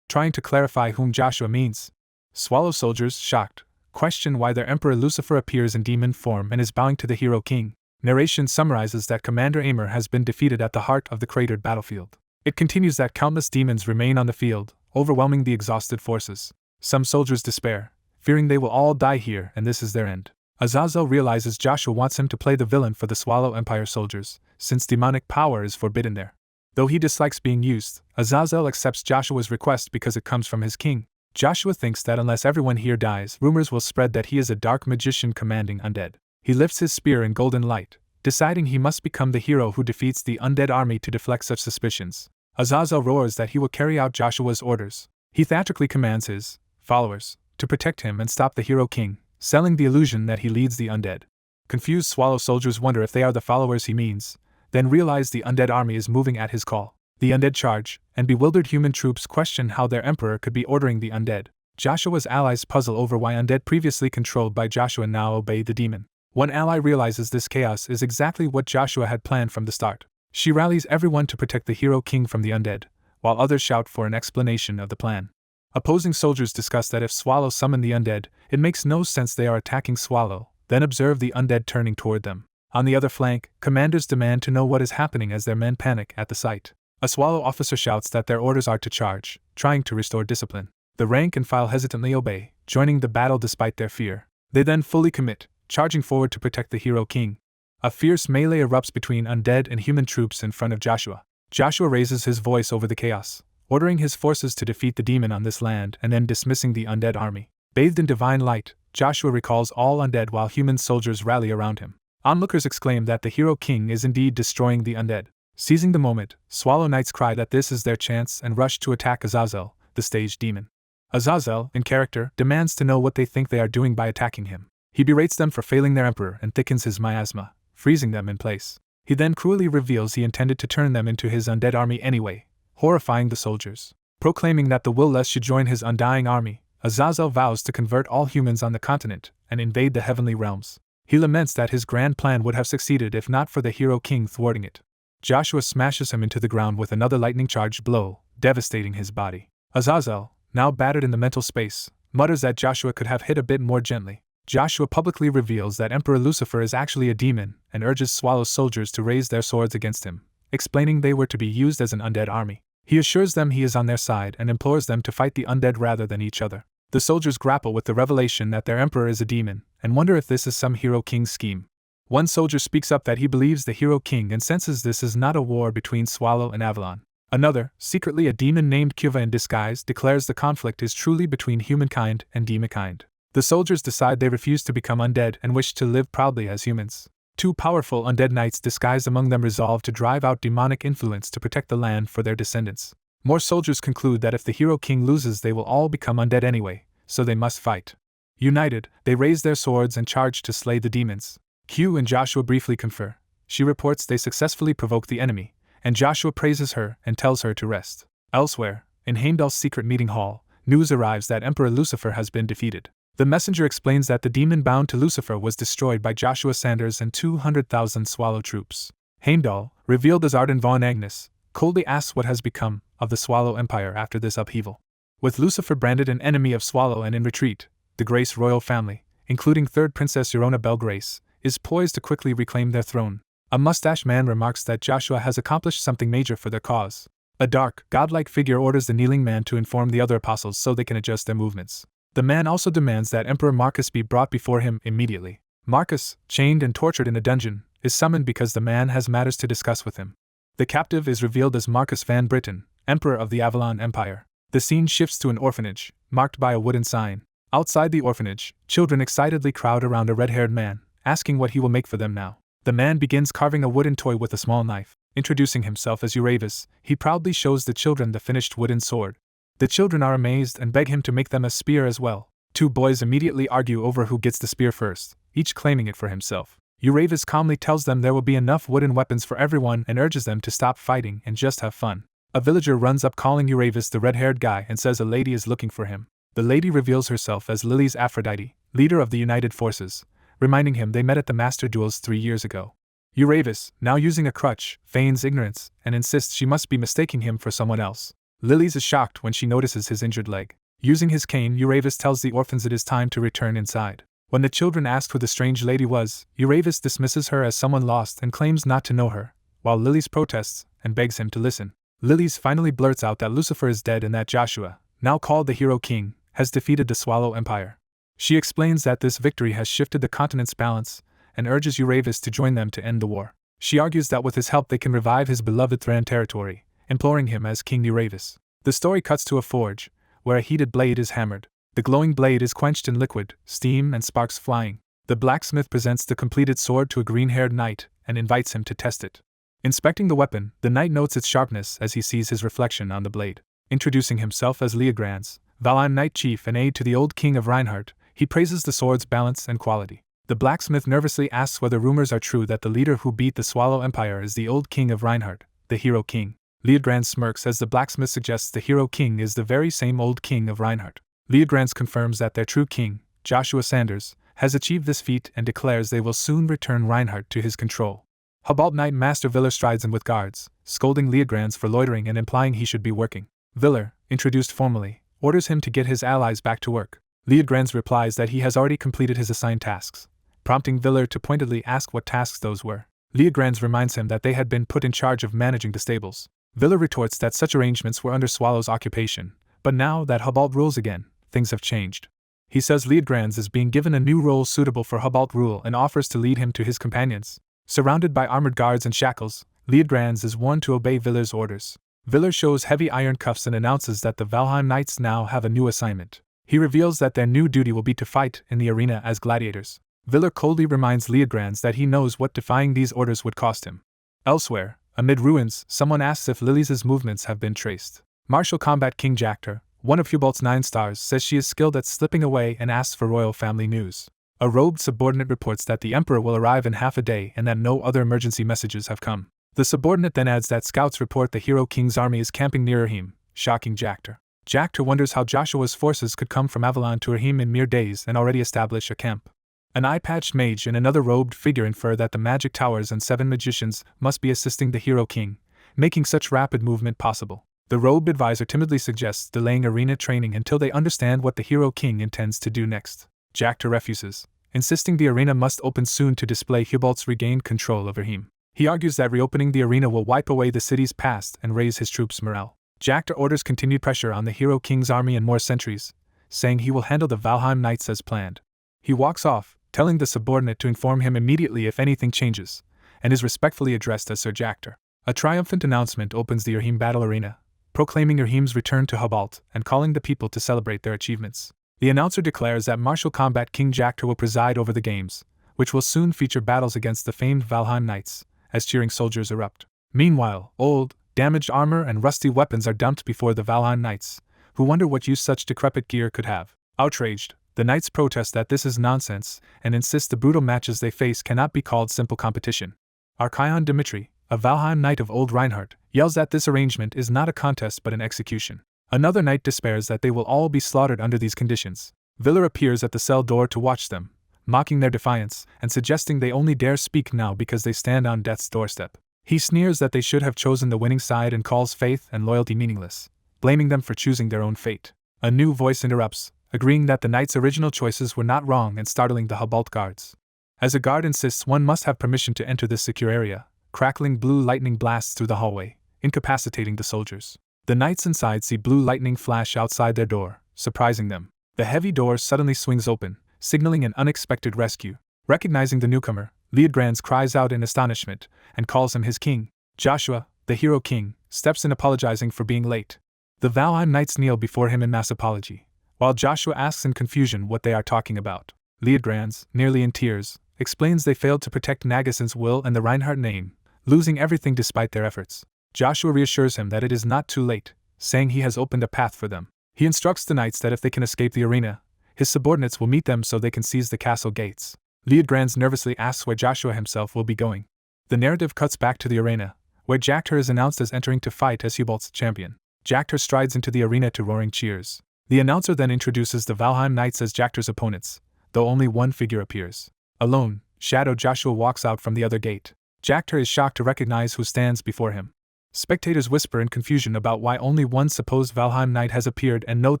trying to clarify whom Joshua means. Swallow soldiers, shocked, question why their emperor Lucifer appears in demon form and is bowing to the hero king. Narration summarizes that Commander Aimer has been defeated at the heart of the cratered battlefield. It continues that countless demons remain on the field, overwhelming the exhausted forces. Some soldiers despair, fearing they will all die here and this is their end. Azazel realizes Joshua wants him to play the villain for the Swallow Empire soldiers, since demonic power is forbidden there. Though he dislikes being used, Azazel accepts Joshua's request because it comes from his king. Joshua thinks that unless everyone here dies, rumors will spread that he is a dark magician commanding undead. He lifts his spear in golden light, deciding he must become the hero who defeats the undead army to deflect such suspicions. Azazel roars that he will carry out Joshua's orders. He theatrically commands his followers to protect him and stop the hero king, selling the illusion that he leads the undead. Confused Swallow soldiers wonder if they are the followers he means, then realize the undead army is moving at his call. The undead charge, and bewildered human troops question how their emperor could be ordering the undead. Joshua's allies puzzle over why undead previously controlled by Joshua now obey the demon. One ally realizes this chaos is exactly what Joshua had planned from the start. She rallies everyone to protect the hero king from the undead, while others shout for an explanation of the plan. Opposing soldiers discuss that if Swallow summoned the undead, it makes no sense they are attacking Swallow, then observe the undead turning toward them. On the other flank, commanders demand to know what is happening as their men panic at the sight. A Swallow officer shouts that their orders are to charge, trying to restore discipline. The rank and file hesitantly obey, joining the battle despite their fear. They then fully commit, charging forward to protect the hero king. A fierce melee erupts between undead and human troops in front of Joshua. Joshua raises his voice over the chaos, ordering his forces to defeat the demon on this land and then dismissing the undead army. Bathed in divine light, Joshua recalls all undead while human soldiers rally around him. Onlookers exclaim that the hero king is indeed destroying the undead. Seizing the moment, Swallow Knights cry that this is their chance and rush to attack Azazel, the stage demon. Azazel, in character, demands to know what they think they are doing by attacking him. He berates them for failing their emperor and thickens his miasma, freezing them in place. He then cruelly reveals he intended to turn them into his undead army anyway, horrifying the soldiers. Proclaiming that the will-less should join his undying army, Azazel vows to convert all humans on the continent and invade the heavenly realms. He laments that his grand plan would have succeeded if not for the hero king thwarting it. Joshua smashes him into the ground with another lightning-charged blow, devastating his body. Azazel, now battered in the mental space, mutters that Joshua could have hit a bit more gently. Joshua publicly reveals that Emperor Lucifer is actually a demon and urges Swallow soldiers to raise their swords against him, explaining they were to be used as an undead army. He assures them he is on their side and implores them to fight the undead rather than each other. The soldiers grapple with the revelation that their emperor is a demon and wonder if this is some hero king's scheme. One soldier speaks up that he believes the hero king and senses this is not a war between Swallow and Avalon. Another, secretly a demon named Cuva in disguise, declares the conflict is truly between humankind and demonkind. The soldiers decide they refuse to become undead and wish to live proudly as humans. Two powerful undead knights disguised among them resolve to drive out demonic influence to protect the land for their descendants. More soldiers conclude that if the hero king loses they will all become undead anyway, so they must fight. United, they raise their swords and charge to slay the demons. Q and Joshua briefly confer. She reports they successfully provoked the enemy, and Joshua praises her and tells her to rest. Elsewhere, in Heimdall's secret meeting hall, news arrives that Emperor Lucifer has been defeated. The messenger explains that the demon bound to Lucifer was destroyed by Joshua Sanders and 200,000 Swallow troops. Heimdall, revealed as Arden von Agnes, coldly asks what has become of the Swallow Empire after this upheaval. With Lucifer branded an enemy of Swallow and in retreat, the Grace royal family, including third Princess Eurona Belgrace, is poised to quickly reclaim their throne. A mustache man remarks that Joshua has accomplished something major for their cause. A dark, godlike figure orders the kneeling man to inform the other apostles so they can adjust their movements. The man also demands that Emperor Marcus be brought before him immediately. Marcus, chained and tortured in a dungeon, is summoned because the man has matters to discuss with him. The captive is revealed as Marcus Van Britten, Emperor of the Avalon Empire. The scene shifts to an orphanage, marked by a wooden sign. Outside the orphanage, children excitedly crowd around a red-haired man, asking what he will make for them now. The man begins carving a wooden toy with a small knife. Introducing himself as Uravis, he proudly shows the children the finished wooden sword. The children are amazed and beg him to make them a spear as well. Two boys immediately argue over who gets the spear first, each claiming it for himself. Uravis calmly tells them there will be enough wooden weapons for everyone and urges them to stop fighting and just have fun. A villager runs up calling Uravis the red-haired guy and says a lady is looking for him. The lady reveals herself as Lily's Aphrodite, leader of the United Forces, reminding him they met at the Master Duels 3 years ago. Uravis, now using a crutch, feigns ignorance and insists she must be mistaking him for someone else. Lily's is shocked when she notices his injured leg. Using his cane, Uravis tells the orphans it is time to return inside. When the children ask who the strange lady was, Uravis dismisses her as someone lost and claims not to know her, while Lily's protests and begs him to listen. Lily's finally blurts out that Lucifer is dead and that Joshua, now called the Hero King, has defeated the Swallow Empire. She explains that this victory has shifted the continent's balance and urges Uravis to join them to end the war. She argues that with his help they can revive his beloved Thran territory, imploring him as King Uravis. The story cuts to a forge, where a heated blade is hammered. The glowing blade is quenched in liquid, steam and sparks flying. The blacksmith presents the completed sword to a green-haired knight and invites him to test it. Inspecting the weapon, the knight notes its sharpness as he sees his reflection on the blade. Introducing himself as Leograns, Valheim Knight Chief and aide to the old King of Reinhardt, he praises the sword's balance and quality. The blacksmith nervously asks whether rumors are true that the leader who beat the Swallow Empire is the old King of Reinhardt, the Hero King. Leograns smirks as the blacksmith suggests the Hero King is the very same old King of Reinhardt. Leograns confirms that their true king, Joshua Sanders, has achieved this feat and declares they will soon return Reinhardt to his control. Hubalt Knight Master Viller strides in with guards, scolding Leograns for loitering and implying he should be working. Viller, introduced formally, orders him to get his allies back to work. Leograns replies that he has already completed his assigned tasks, prompting Viller to pointedly ask what tasks those were. Leograns reminds him that they had been put in charge of managing the stables. Viller retorts that such arrangements were under Swallow's occupation, but now that Hubalt rules again, things have changed. He says Leograns is being given a new role suitable for Hubalt rule and offers to lead him to his companions. Surrounded by armored guards and shackles, Leograns is warned to obey Viller's orders. Viller shows heavy iron cuffs and announces that the Valheim Knights now have a new assignment. He reveals that their new duty will be to fight in the arena as gladiators. Viller coldly reminds Leograns that he knows what defying these orders would cost him. Elsewhere, amid ruins, someone asks if Lily's movements have been traced. Martial Combat King Jactor, one of Hubalt's 9 stars, says she is skilled at slipping away and asks for royal family news. A robed subordinate reports that the Emperor will arrive in half a day and that no other emergency messages have come. The subordinate then adds that scouts report the Hero King's army is camping near Erheim, shocking Jactor. Jactor wonders how Joshua's forces could come from Avalon to Erheim in mere days and already establish a camp. An eye-patched mage and another robed figure infer that the magic towers and 7 magicians must be assisting the Hero King, making such rapid movement possible. The robed advisor timidly suggests delaying arena training until they understand what the Hero King intends to do next. Jactor refuses, insisting the arena must open soon to display Hubalt's regained control over Erheim. He argues that reopening the arena will wipe away the city's past and raise his troops' morale. Jactor orders continued pressure on the Hero King's army and more sentries, saying he will handle the Valheim Knights as planned. He walks off, telling the subordinate to inform him immediately if anything changes, and is respectfully addressed as Sir Jactor. A triumphant announcement opens the Erheim battle arena, proclaiming Erheim's return to Hubalt and calling the people to celebrate their achievements. The announcer declares that Martial Combat King Jactor will preside over the games, which will soon feature battles against the famed Valheim Knights, as cheering soldiers erupt. Meanwhile, old, damaged armor and rusty weapons are dumped before the Valheim Knights, who wonder what use such decrepit gear could have. Outraged, the knights protest that this is nonsense and insist the brutal matches they face cannot be called simple competition. Archaon Dimitri, a Valheim knight of Old Reinhardt, yells that this arrangement is not a contest but an execution. Another knight despairs that they will all be slaughtered under these conditions. Viller appears at the cell door to watch them, mocking their defiance and suggesting they only dare speak now because they stand on death's doorstep. He sneers that they should have chosen the winning side and calls faith and loyalty meaningless, blaming them for choosing their own fate. A new voice interrupts, agreeing that the knight's original choices were not wrong and startling the Hubalt guards. As a guard insists one must have permission to enter this secure area, crackling blue lightning blasts through the hallway, incapacitating the soldiers. The knights inside see blue lightning flash outside their door, surprising them. The heavy door suddenly swings open, signaling an unexpected rescue. Recognizing the newcomer, Liudgrans cries out in astonishment and calls him his king. Joshua, the hero king, steps in apologizing for being late. The Valheim knights kneel before him in mass apology, while Joshua asks in confusion what they are talking about. Liudgrans, nearly in tears, explains they failed to protect Nagason's will and the Reinhardt name, losing everything despite their efforts. Joshua reassures him that it is not too late, saying he has opened a path for them. He instructs the knights that if they can escape the arena, his subordinates will meet them so they can seize the castle gates. Liudgrans nervously asks where Joshua himself will be going. The narrative cuts back to the arena, where Jakter is announced as entering to fight as Hubalt's champion. Jakter strides into the arena to roaring cheers. The announcer then introduces the Valheim knights as Jakter's opponents, though only one figure appears. Alone, Shadow Joshua walks out from the other gate. Jakter is shocked to recognize who stands before him. Spectators whisper in confusion about why only one supposed Valheim knight has appeared and note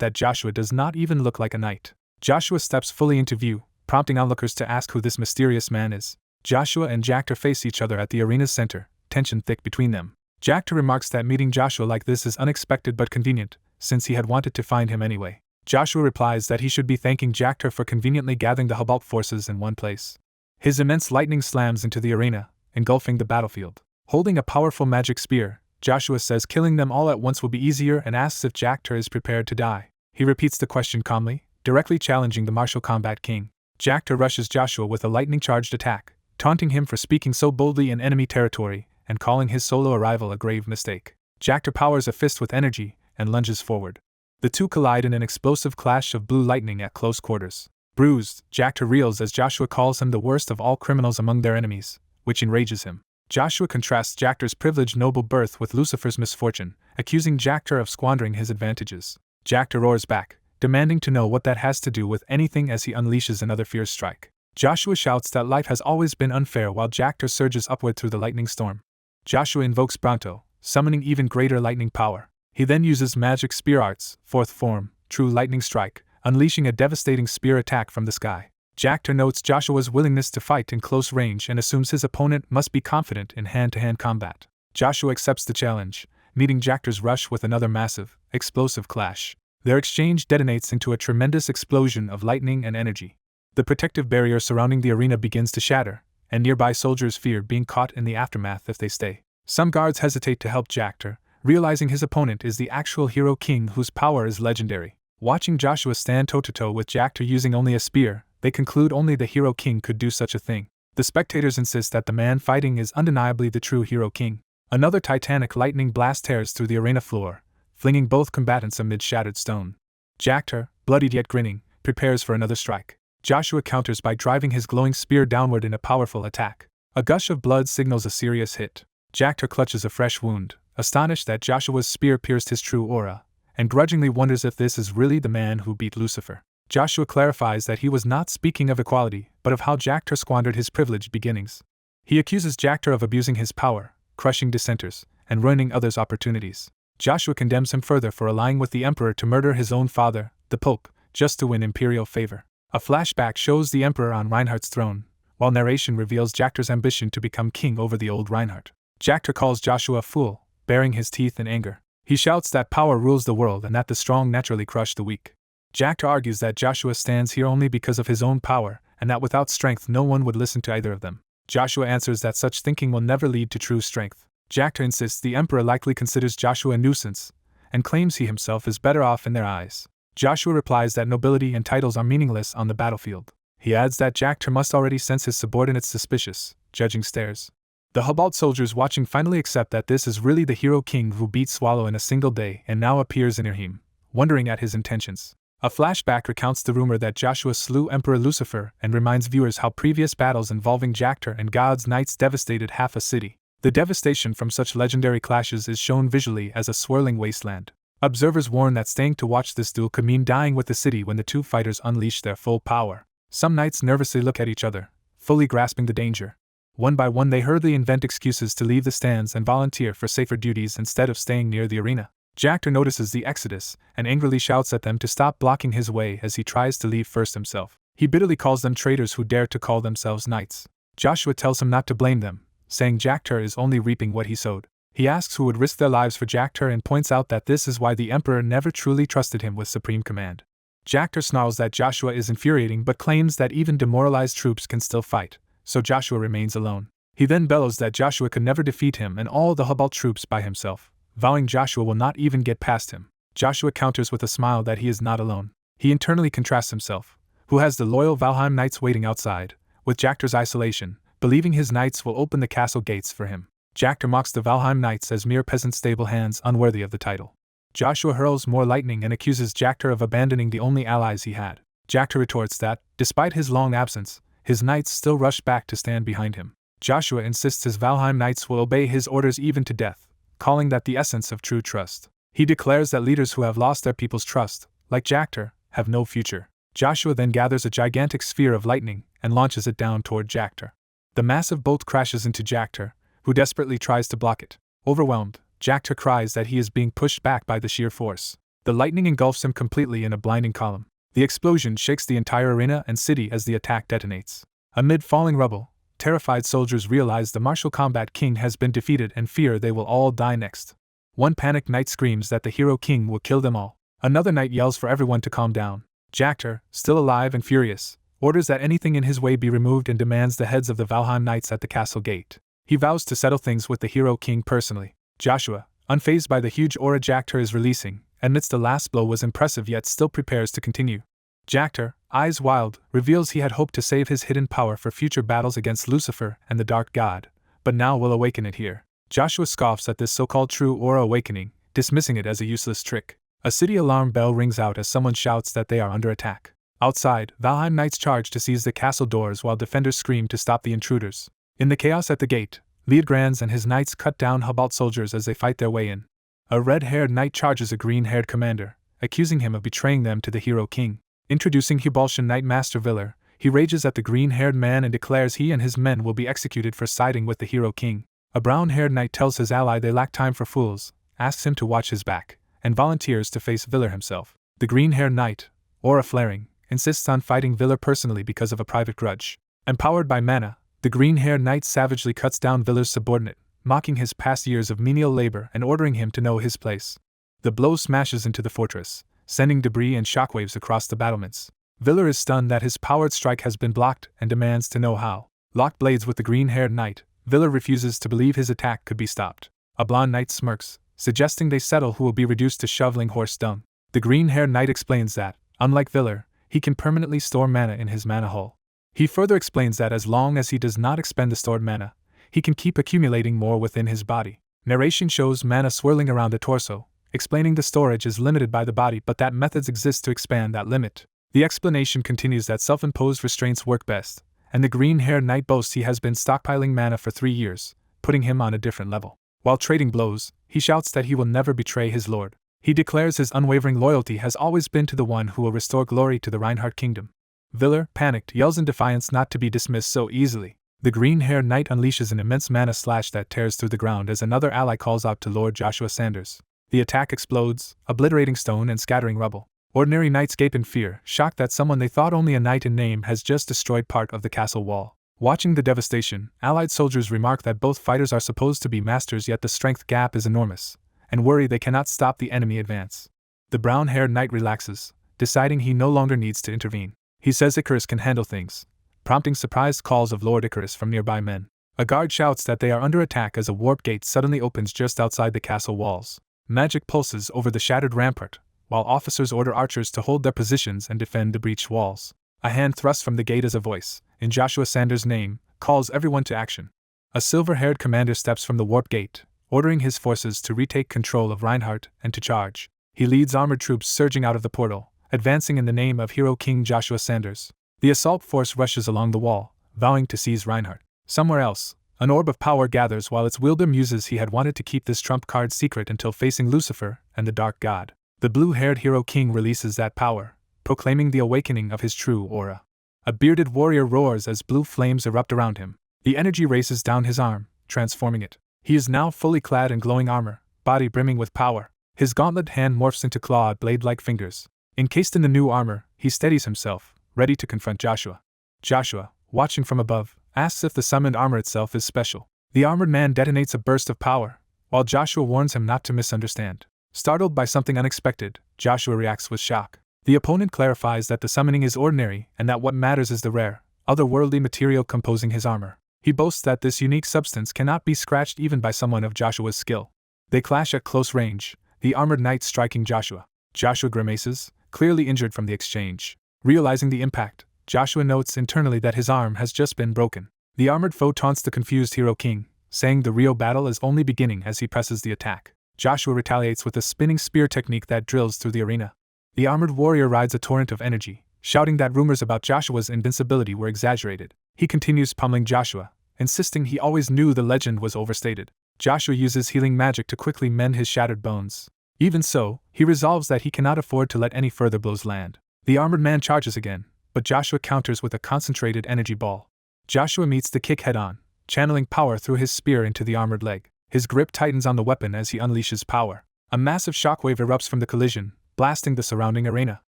that Joshua does not even look like a knight. Joshua steps fully into view, prompting onlookers to ask who this mysterious man is. Joshua and Jakter face each other at the arena's center, tension thick between them. Jakter remarks that meeting Joshua like this is unexpected but convenient, since he had wanted to find him anyway. Joshua replies that he should be thanking Jakter for conveniently gathering the Hubalt forces in one place. His immense lightning slams into the arena, engulfing the battlefield. Holding a powerful magic spear, Joshua says killing them all at once will be easier and asks if Jakter is prepared to die. He repeats the question calmly, directly challenging the martial combat king. Jakter rushes Joshua with a lightning-charged attack, taunting him for speaking so boldly in enemy territory and calling his solo arrival a grave mistake. Jakter powers a fist with energy and lunges forward. The two collide in an explosive clash of blue lightning at close quarters. Bruised, Jakter reels as Joshua calls him the worst of all criminals among their enemies, which enrages him. Joshua contrasts Jakter's privileged noble birth with Lucifer's misfortune, accusing Jakter of squandering his advantages. Jakter roars back, demanding to know what that has to do with anything as he unleashes another fierce strike. Joshua shouts that life has always been unfair while Jakter surges upward through the lightning storm. Joshua invokes Bronto, summoning even greater lightning power. He then uses magic spear arts, fourth form, true lightning strike, unleashing a devastating spear attack from the sky. Jakter notes Joshua's willingness to fight in close range and assumes his opponent must be confident in hand-to-hand combat. Joshua accepts the challenge, meeting Jakter's rush with another massive, explosive clash. Their exchange detonates into a tremendous explosion of lightning and energy. The protective barrier surrounding the arena begins to shatter, and nearby soldiers fear being caught in the aftermath if they stay. Some guards hesitate to help Jakter, realizing his opponent is the actual hero king whose power is legendary. Watching Joshua stand toe-to-toe with Jakter using only a spear, they conclude only the hero king could do such a thing. The spectators insist that the man fighting is undeniably the true hero king. Another titanic lightning blast tears through the arena floor, flinging both combatants amid shattered stone. Jakter, bloodied yet grinning, prepares for another strike. Joshua counters by driving his glowing spear downward in a powerful attack. A gush of blood signals a serious hit. Jakter clutches a fresh wound, astonished that Joshua's spear pierced his true aura, and grudgingly wonders if this is really the man who beat Lucifer. Joshua clarifies that he was not speaking of equality, but of how Jakter squandered his privileged beginnings. He accuses Jakter of abusing his power, crushing dissenters, and ruining others' opportunities. Joshua condemns him further for allying with the emperor to murder his own father, the Pope, just to win imperial favor. A flashback shows the emperor on Reinhardt's throne, while narration reveals Jakter's ambition to become king over the old Reinhardt. Jakter calls Joshua a fool, baring his teeth in anger. He shouts that power rules the world and that the strong naturally crush the weak. Jakter argues that Joshua stands here only because of his own power, and that without strength no one would listen to either of them. Joshua answers that such thinking will never lead to true strength. Jakter insists the emperor likely considers Joshua a nuisance, and claims he himself is better off in their eyes. Joshua replies that nobility and titles are meaningless on the battlefield. He adds that Jakter must already sense his subordinates suspicious, judging stares. The Hubalt soldiers watching finally accept that this is really the hero king who beat Swallow in a single day and now appears in Irheim, wondering at his intentions. A flashback recounts the rumor that Joshua slew Emperor Lucifer and reminds viewers how previous battles involving Jakter and God's knights devastated half a city. The devastation from such legendary clashes is shown visually as a swirling wasteland. Observers warn that staying to watch this duel could mean dying with the city when the two fighters unleash their full power. Some knights nervously look at each other, fully grasping the danger. One by one they hurriedly invent excuses to leave the stands and volunteer for safer duties instead of staying near the arena. Jactor notices the exodus and angrily shouts at them to stop blocking his way as he tries to leave first himself. He bitterly calls them traitors who dare to call themselves knights. Joshua tells him not to blame them, saying Jactor is only reaping what he sowed. He asks who would risk their lives for Jactor and points out that this is why the Emperor never truly trusted him with supreme command. Jactor snarls that Joshua is infuriating but claims that even demoralized troops can still fight, so Joshua remains alone. He then bellows that Joshua could never defeat him and all the Hubalt troops by himself, vowing Joshua will not even get past him. Joshua counters with a smile that he is not alone. He internally contrasts himself, who has the loyal Valheim knights waiting outside, with Jactor's isolation, believing his knights will open the castle gates for him. Jactor mocks the Valheim knights as mere peasant stable hands unworthy of the title. Joshua hurls more lightning and accuses Jactor of abandoning the only allies he had. Jactor retorts that, despite his long absence, his knights still rush back to stand behind him. Joshua insists his Valheim knights will obey his orders even to death, calling that the essence of true trust. He declares that leaders who have lost their people's trust, like Jactor, have no future. Joshua then gathers a gigantic sphere of lightning and launches it down toward Jactor. The massive bolt crashes into Jactor, who desperately tries to block it. Overwhelmed, Jactor cries that he is being pushed back by the sheer force. The lightning engulfs him completely in a blinding column. The explosion shakes the entire arena and city as the attack detonates. Amid falling rubble, terrified soldiers realize the martial combat king has been defeated and fear they will all die next. One panicked knight screams that the hero king will kill them all. Another knight yells for everyone to calm down. Jactor, still alive and furious, orders that anything in his way be removed and demands the heads of the Valheim knights at the castle gate. He vows to settle things with the hero king personally. Joshua, unfazed by the huge aura Jactor is releasing, admits the last blow was impressive yet still prepares to continue. Jactor, eyes wild, reveals he had hoped to save his hidden power for future battles against Lucifer and the Dark God, but now will awaken it here. Joshua scoffs at this so-called true aura awakening, dismissing it as a useless trick. A city alarm bell rings out as someone shouts that they are under attack. Outside, Valheim knights charge to seize the castle doors while defenders scream to stop the intruders. In the chaos at the gate, Leodgrans and his knights cut down Hubalt soldiers as they fight their way in. A red-haired knight charges a green-haired commander, accusing him of betraying them to the hero king. Introducing Hubaltian Knight Master Viller, he rages at the green-haired man and declares he and his men will be executed for siding with the hero king. A brown-haired knight tells his ally they lack time for fools, asks him to watch his back, and volunteers to face Viller himself. The green-haired knight, aura flaring, insists on fighting Viller personally because of a private grudge. Empowered by mana, the green-haired knight savagely cuts down Viller's subordinate, mocking his past years of menial labor and ordering him to know his place. The blow smashes into the fortress, sending debris and shockwaves across the battlements. Viller is stunned that his powered strike has been blocked and demands to know how. Locked blades with the green-haired knight, Viller refuses to believe his attack could be stopped. A blonde knight smirks, suggesting they settle who will be reduced to shoveling horse dung. The green-haired knight explains that, unlike Viller, he can permanently store mana in his mana hull. He further explains that as long as he does not expend the stored mana, he can keep accumulating more within his body. Narration shows mana swirling around the torso, explaining the storage is limited by the body but that methods exist to expand that limit. The explanation continues that self-imposed restraints work best, and the green-haired knight boasts he has been stockpiling mana for 3 years, putting him on a different level. While trading blows, he shouts that he will never betray his lord. He declares his unwavering loyalty has always been to the one who will restore glory to the Reinhardt kingdom. Viller, panicked, yells in defiance not to be dismissed so easily. The green-haired knight unleashes an immense mana slash that tears through the ground as another ally calls out to Lord Joshua Sanders. The attack explodes, obliterating stone and scattering rubble. Ordinary knights gape in fear, shocked that someone they thought only a knight in name has just destroyed part of the castle wall. Watching the devastation, allied soldiers remark that both fighters are supposed to be masters yet the strength gap is enormous, and worry they cannot stop the enemy advance. The brown-haired knight relaxes, deciding he no longer needs to intervene. He says Icarus can handle things, prompting surprised calls of Lord Icarus from nearby men. A guard shouts that they are under attack as a warp gate suddenly opens just outside the castle walls. Magic pulses over the shattered rampart, while officers order archers to hold their positions and defend the breached walls. A hand thrust from the gate as a voice, in Joshua Sanders' name, calls everyone to action. A silver-haired commander steps from the warp gate, ordering his forces to retake control of Reinhardt and to charge. He leads armored troops surging out of the portal, advancing in the name of Hero King Joshua Sanders. The assault force rushes along the wall, vowing to seize Reinhardt. Somewhere else, an orb of power gathers while its wielder muses he had wanted to keep this trump card secret until facing Lucifer and the Dark God. The blue-haired Hero King releases that power, proclaiming the awakening of his true aura. A bearded warrior roars as blue flames erupt around him. The energy races down his arm, transforming it. He is now fully clad in glowing armor, body brimming with power. His gauntlet hand morphs into clawed blade-like fingers. Encased in the new armor, he steadies himself, ready to confront Joshua. Joshua, watching from above, asks if the summoned armor itself is special. The armored man detonates a burst of power, while Joshua warns him not to misunderstand. Startled by something unexpected, Joshua reacts with shock. The opponent clarifies that the summoning is ordinary and that what matters is the rare, otherworldly material composing his armor. He boasts that this unique substance cannot be scratched even by someone of Joshua's skill. They clash at close range, the armored knight striking Joshua. Joshua grimaces, clearly injured from the exchange. Realizing the impact, Joshua notes internally that his arm has just been broken. The armored foe taunts the confused hero king, saying the real battle is only beginning as he presses the attack. Joshua retaliates with a spinning spear technique that drills through the arena. The armored warrior rides a torrent of energy, shouting that rumors about Joshua's invincibility were exaggerated. He continues pummeling Joshua, insisting he always knew the legend was overstated. Joshua uses healing magic to quickly mend his shattered bones. Even so, he resolves that he cannot afford to let any further blows land. The armored man charges again, but Joshua counters with a concentrated energy ball. Joshua meets the kick head-on, channeling power through his spear into the armored leg. His grip tightens on the weapon as he unleashes power. A massive shockwave erupts from the collision, blasting the surrounding arena.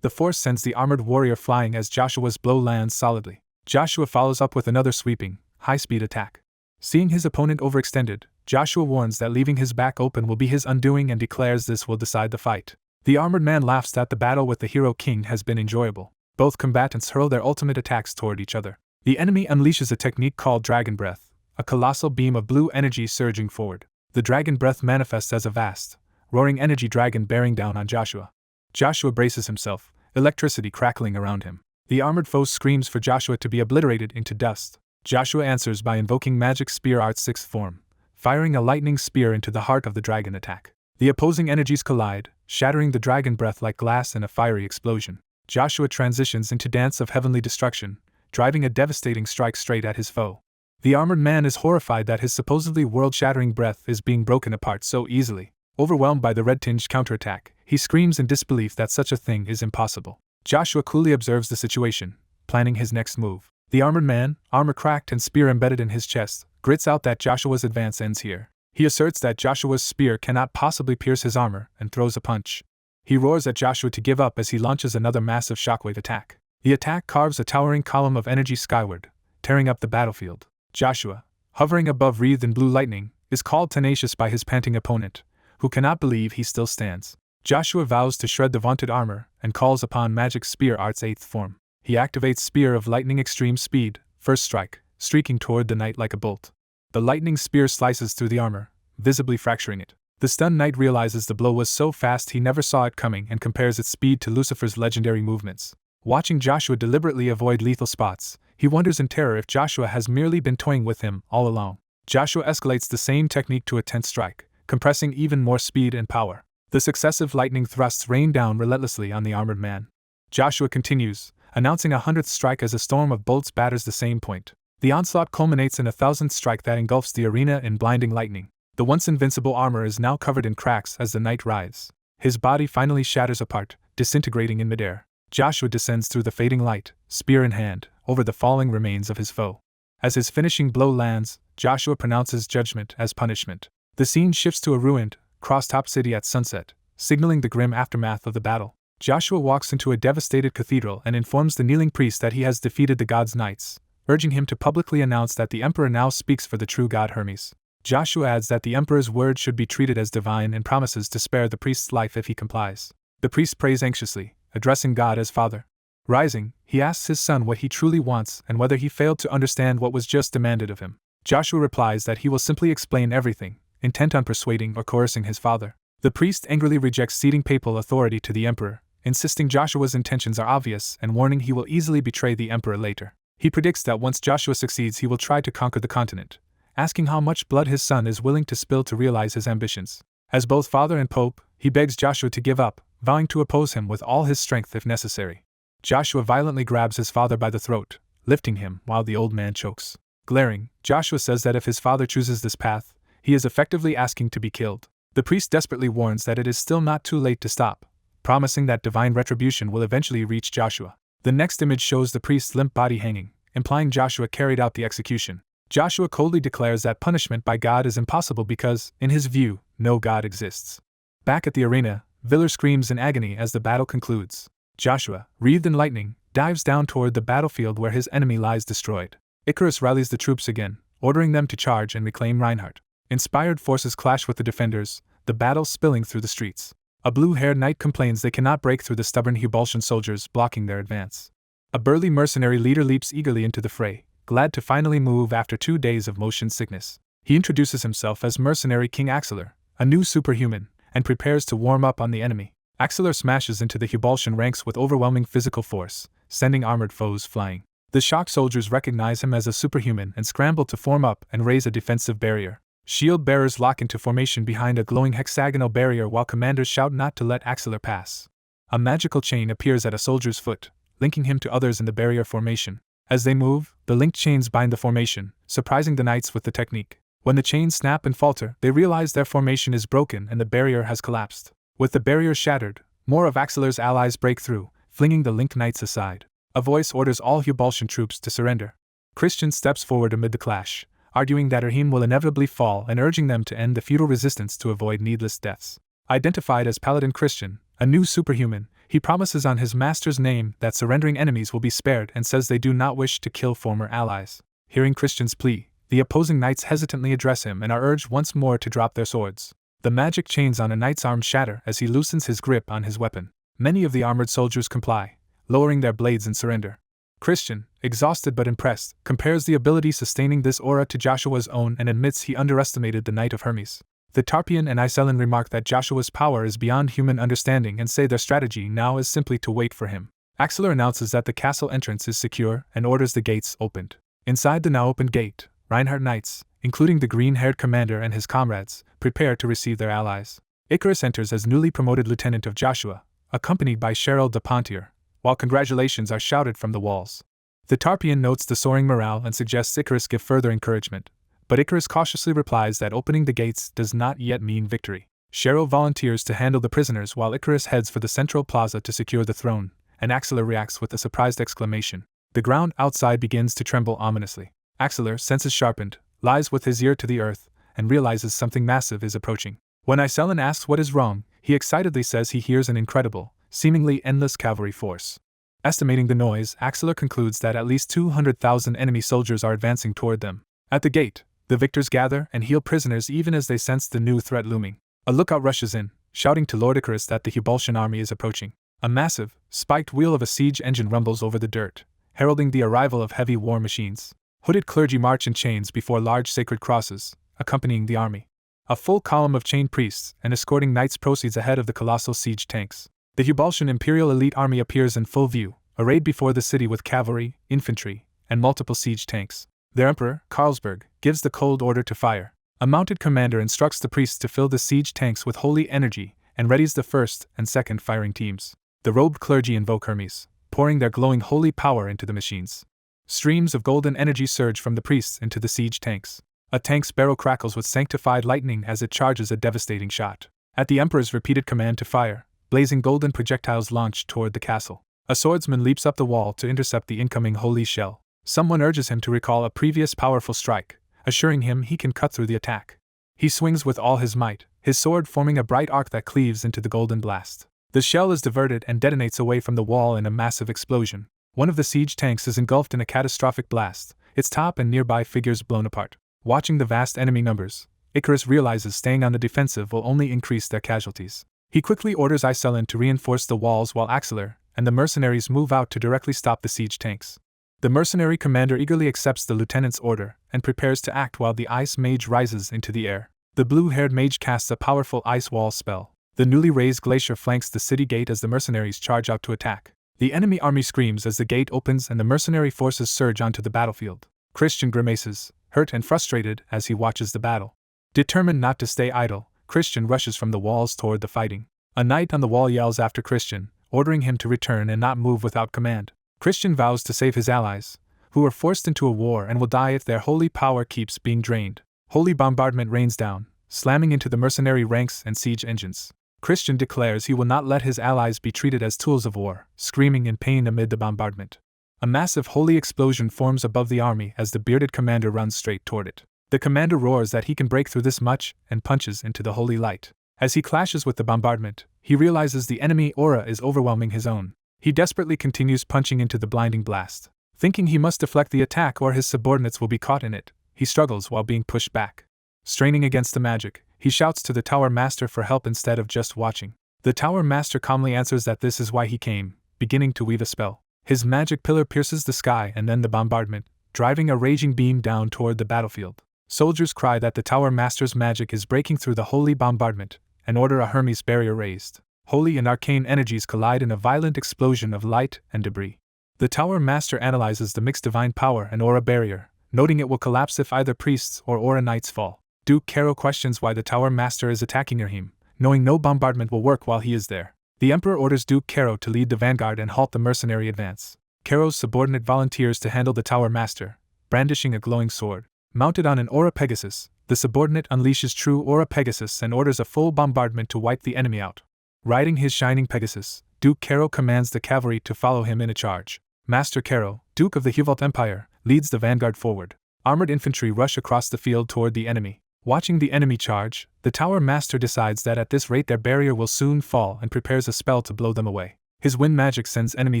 The force sends the armored warrior flying as Joshua's blow lands solidly. Joshua follows up with another sweeping, high-speed attack. Seeing his opponent overextended, Joshua warns that leaving his back open will be his undoing and declares this will decide the fight. The armored man laughs that the battle with the hero king has been enjoyable. Both combatants hurl their ultimate attacks toward each other. The enemy unleashes a technique called Dragon Breath, a colossal beam of blue energy surging forward. The Dragon Breath manifests as a vast, roaring energy dragon bearing down on Joshua. Joshua braces himself, electricity crackling around him. The armored foe screams for Joshua to be obliterated into dust. Joshua answers by invoking Magic Spear Art's sixth form, firing a lightning spear into the heart of the dragon attack. The opposing energies collide, shattering the dragon breath like glass in a fiery explosion. Joshua transitions into Dance of Heavenly Destruction, driving a devastating strike straight at his foe. The armored man is horrified that his supposedly world-shattering breath is being broken apart so easily. Overwhelmed by the red-tinged counterattack, he screams in disbelief that such a thing is impossible. Joshua coolly observes the situation, planning his next move. The armored man, armor cracked and spear embedded in his chest, grits out that Joshua's advance ends here. He asserts that Joshua's spear cannot possibly pierce his armor and throws a punch. He roars at Joshua to give up as he launches another massive shockwave attack. The attack carves a towering column of energy skyward, tearing up the battlefield. Joshua, hovering above wreathed in blue lightning, is called tenacious by his panting opponent, who cannot believe he still stands. Joshua vows to shred the vaunted armor and calls upon Magic Spear Art's eighth form. He activates Spear of Lightning Extreme Speed, first strike, streaking toward the knight like a bolt. The lightning spear slices through the armor, visibly fracturing it. The stunned knight realizes the blow was so fast he never saw it coming and compares its speed to Lucifer's legendary movements. Watching Joshua deliberately avoid lethal spots, he wonders in terror if Joshua has merely been toying with him all along. Joshua escalates the same technique to a 10th strike, compressing even more speed and power. The successive lightning thrusts rain down relentlessly on the armored man. Joshua continues, announcing a 100th strike as a storm of bolts batters the same point. The onslaught culminates in a 1000th strike that engulfs the arena in blinding lightning. The once invincible armor is now covered in cracks as the knight writhes. His body finally shatters apart, disintegrating in midair. Joshua descends through the fading light, spear in hand, over the falling remains of his foe. As his finishing blow lands, Joshua pronounces judgment as punishment. The scene shifts to a ruined, cross-top city at sunset, signaling the grim aftermath of the battle. Joshua walks into a devastated cathedral and informs the kneeling priest that he has defeated the god's knights, urging him to publicly announce that the emperor now speaks for the true god Hermes. Joshua adds that the emperor's word should be treated as divine and promises to spare the priest's life if he complies. The priest prays anxiously, addressing God as Father. Rising, he asks his son what he truly wants and whether he failed to understand what was just demanded of him. Joshua replies that he will simply explain everything, intent on persuading or coercing his father. The priest angrily rejects ceding papal authority to the emperor, insisting Joshua's intentions are obvious and warning he will easily betray the emperor later. He predicts that once Joshua succeeds he will try to conquer the continent, asking how much blood his son is willing to spill to realize his ambitions. As both father and pope, he begs Joshua to give up, vowing to oppose him with all his strength if necessary. Joshua violently grabs his father by the throat, lifting him while the old man chokes. Glaring, Joshua says that if his father chooses this path, he is effectively asking to be killed. The priest desperately warns that it is still not too late to stop, promising that divine retribution will eventually reach Joshua. The next image shows the priest's limp body hanging, implying Joshua carried out the execution. Joshua coldly declares that punishment by God is impossible because, in his view, no God exists. Back at the arena, Viller screams in agony as the battle concludes. Joshua, wreathed in lightning, dives down toward the battlefield where his enemy lies destroyed. Icarus rallies the troops again, ordering them to charge and reclaim Reinhardt. Inspired forces clash with the defenders, the battle spilling through the streets. A blue-haired knight complains they cannot break through the stubborn Hubultian soldiers blocking their advance. A burly mercenary leader leaps eagerly into the fray, glad to finally move after 2 days of motion sickness. He introduces himself as mercenary King Axelar, a new superhuman, and prepares to warm up on the enemy. Axelar smashes into the Hubultian ranks with overwhelming physical force, sending armored foes flying. The shocked soldiers recognize him as a superhuman and scramble to form up and raise a defensive barrier. Shield bearers lock into formation behind a glowing hexagonal barrier while commanders shout not to let Axelar pass. A magical chain appears at a soldier's foot, linking him to others in the barrier formation. As they move, the linked chains bind the formation, surprising the knights with the technique. When the chains snap and falter, they realize their formation is broken and the barrier has collapsed. With the barrier shattered, more of Axelar's allies break through, flinging the linked knights aside. A voice orders all Hubultian troops to surrender. Christian steps forward amid the clash, arguing that Erhim will inevitably fall and urging them to end the futile resistance to avoid needless deaths. Identified as Paladin Christian, a new superhuman, he promises on his master's name that surrendering enemies will be spared and says they do not wish to kill former allies. Hearing Christian's plea, the opposing knights hesitantly address him and are urged once more to drop their swords. The magic chains on a knight's arm shatter as he loosens his grip on his weapon. Many of the armored soldiers comply, lowering their blades in surrender. Christian, exhausted but impressed, compares the ability sustaining this aura to Joshua's own and admits he underestimated the Knight of Hermes. The Tarpeian and Iselin remark that Joshua's power is beyond human understanding and say their strategy now is simply to wait for him. Axelar announces that the castle entrance is secure and orders the gates opened. Inside the now opened gate, Reinhardt knights, including the green-haired commander and his comrades, prepare to receive their allies. Icarus enters as newly promoted lieutenant of Joshua, accompanied by Cheryl de Pontier, while congratulations are shouted from the walls. The Tarpeian notes the soaring morale and suggests Icarus give further encouragement, but Icarus cautiously replies that opening the gates does not yet mean victory. Cheryl volunteers to handle the prisoners while Icarus heads for the central plaza to secure the throne, and Axelar reacts with a surprised exclamation. The ground outside begins to tremble ominously. Axelar, senses sharpened, lies with his ear to the earth, and realizes something massive is approaching. When Iselin asks what is wrong, he excitedly says he hears an incredible, seemingly endless cavalry force. Estimating the noise, Axelar concludes that at least 200,000 enemy soldiers are advancing toward them. At the gate, the victors gather and heal prisoners even as they sense the new threat looming. A lookout rushes in, shouting to Lord Icarus that the Hubultian army is approaching. A massive, spiked wheel of a siege engine rumbles over the dirt, heralding the arrival of heavy war machines. Hooded clergy march in chains before large sacred crosses, accompanying the army. A full column of chained priests and escorting knights proceeds ahead of the colossal siege tanks. The Hubultian Imperial elite army appears in full view, arrayed before the city with cavalry, infantry, and multiple siege tanks. Their emperor, Carlsberg, gives the cold order to fire. A mounted commander instructs the priests to fill the siege tanks with holy energy and readies the first and second firing teams. The robed clergy invoke Hermes, pouring their glowing holy power into the machines. Streams of golden energy surge from the priests into the siege tanks. A tank's barrel crackles with sanctified lightning as it charges a devastating shot. At the Emperor's repeated command to fire, blazing golden projectiles launch toward the castle. A swordsman leaps up the wall to intercept the incoming holy shell. Someone urges him to recall a previous powerful strike, assuring him he can cut through the attack. He swings with all his might, his sword forming a bright arc that cleaves into the golden blast. The shell is diverted and detonates away from the wall in a massive explosion. One of the siege tanks is engulfed in a catastrophic blast, its top and nearby figures blown apart. Watching the vast enemy numbers, Icarus realizes staying on the defensive will only increase their casualties. He quickly orders Iselin to reinforce the walls while Axelar and the mercenaries move out to directly stop the siege tanks. The mercenary commander eagerly accepts the lieutenant's order and prepares to act while the ice mage rises into the air. The blue-haired mage casts a powerful ice wall spell. The newly raised glacier flanks the city gate as the mercenaries charge out to attack. The enemy army screams as the gate opens and the mercenary forces surge onto the battlefield. Christian grimaces, hurt and frustrated as he watches the battle. Determined not to stay idle, Christian rushes from the walls toward the fighting. A knight on the wall yells after Christian, ordering him to return and not move without command. Christian vows to save his allies, who are forced into a war and will die if their holy power keeps being drained. Holy bombardment rains down, slamming into the mercenary ranks and siege engines. Christian declares he will not let his allies be treated as tools of war, screaming in pain amid the bombardment. A massive holy explosion forms above the army as the bearded commander runs straight toward it. The commander roars that he can break through this much and punches into the holy light. As he clashes with the bombardment, he realizes the enemy aura is overwhelming his own. He desperately continues punching into the blinding blast. Thinking he must deflect the attack or his subordinates will be caught in it, he struggles while being pushed back. Straining against the magic, he shouts to the Tower Master for help instead of just watching. The Tower Master calmly answers that this is why he came, beginning to weave a spell. His magic pillar pierces the sky and then the bombardment, driving a raging beam down toward the battlefield. Soldiers cry that the Tower Master's magic is breaking through the holy bombardment, and order a Hermes barrier raised. Holy and arcane energies collide in a violent explosion of light and debris. The Tower Master analyzes the mixed divine power and aura barrier, noting it will collapse if either priests or aura knights fall. Duke Caro questions why the Tower Master is attacking Erhim, knowing no bombardment will work while he is there. The Emperor orders Duke Caro to lead the vanguard and halt the mercenary advance. Caro's subordinate volunteers to handle the Tower Master, brandishing a glowing sword. Mounted on an Aura Pegasus, the subordinate unleashes true Aura Pegasus and orders a full bombardment to wipe the enemy out. Riding his shining Pegasus, Duke Caro commands the cavalry to follow him in a charge. Master Caro, Duke of the Huvalt Empire, leads the vanguard forward. Armored infantry rush across the field toward the enemy. Watching the enemy charge, the Tower Master decides that at this rate their barrier will soon fall and prepares a spell to blow them away. His wind magic sends enemy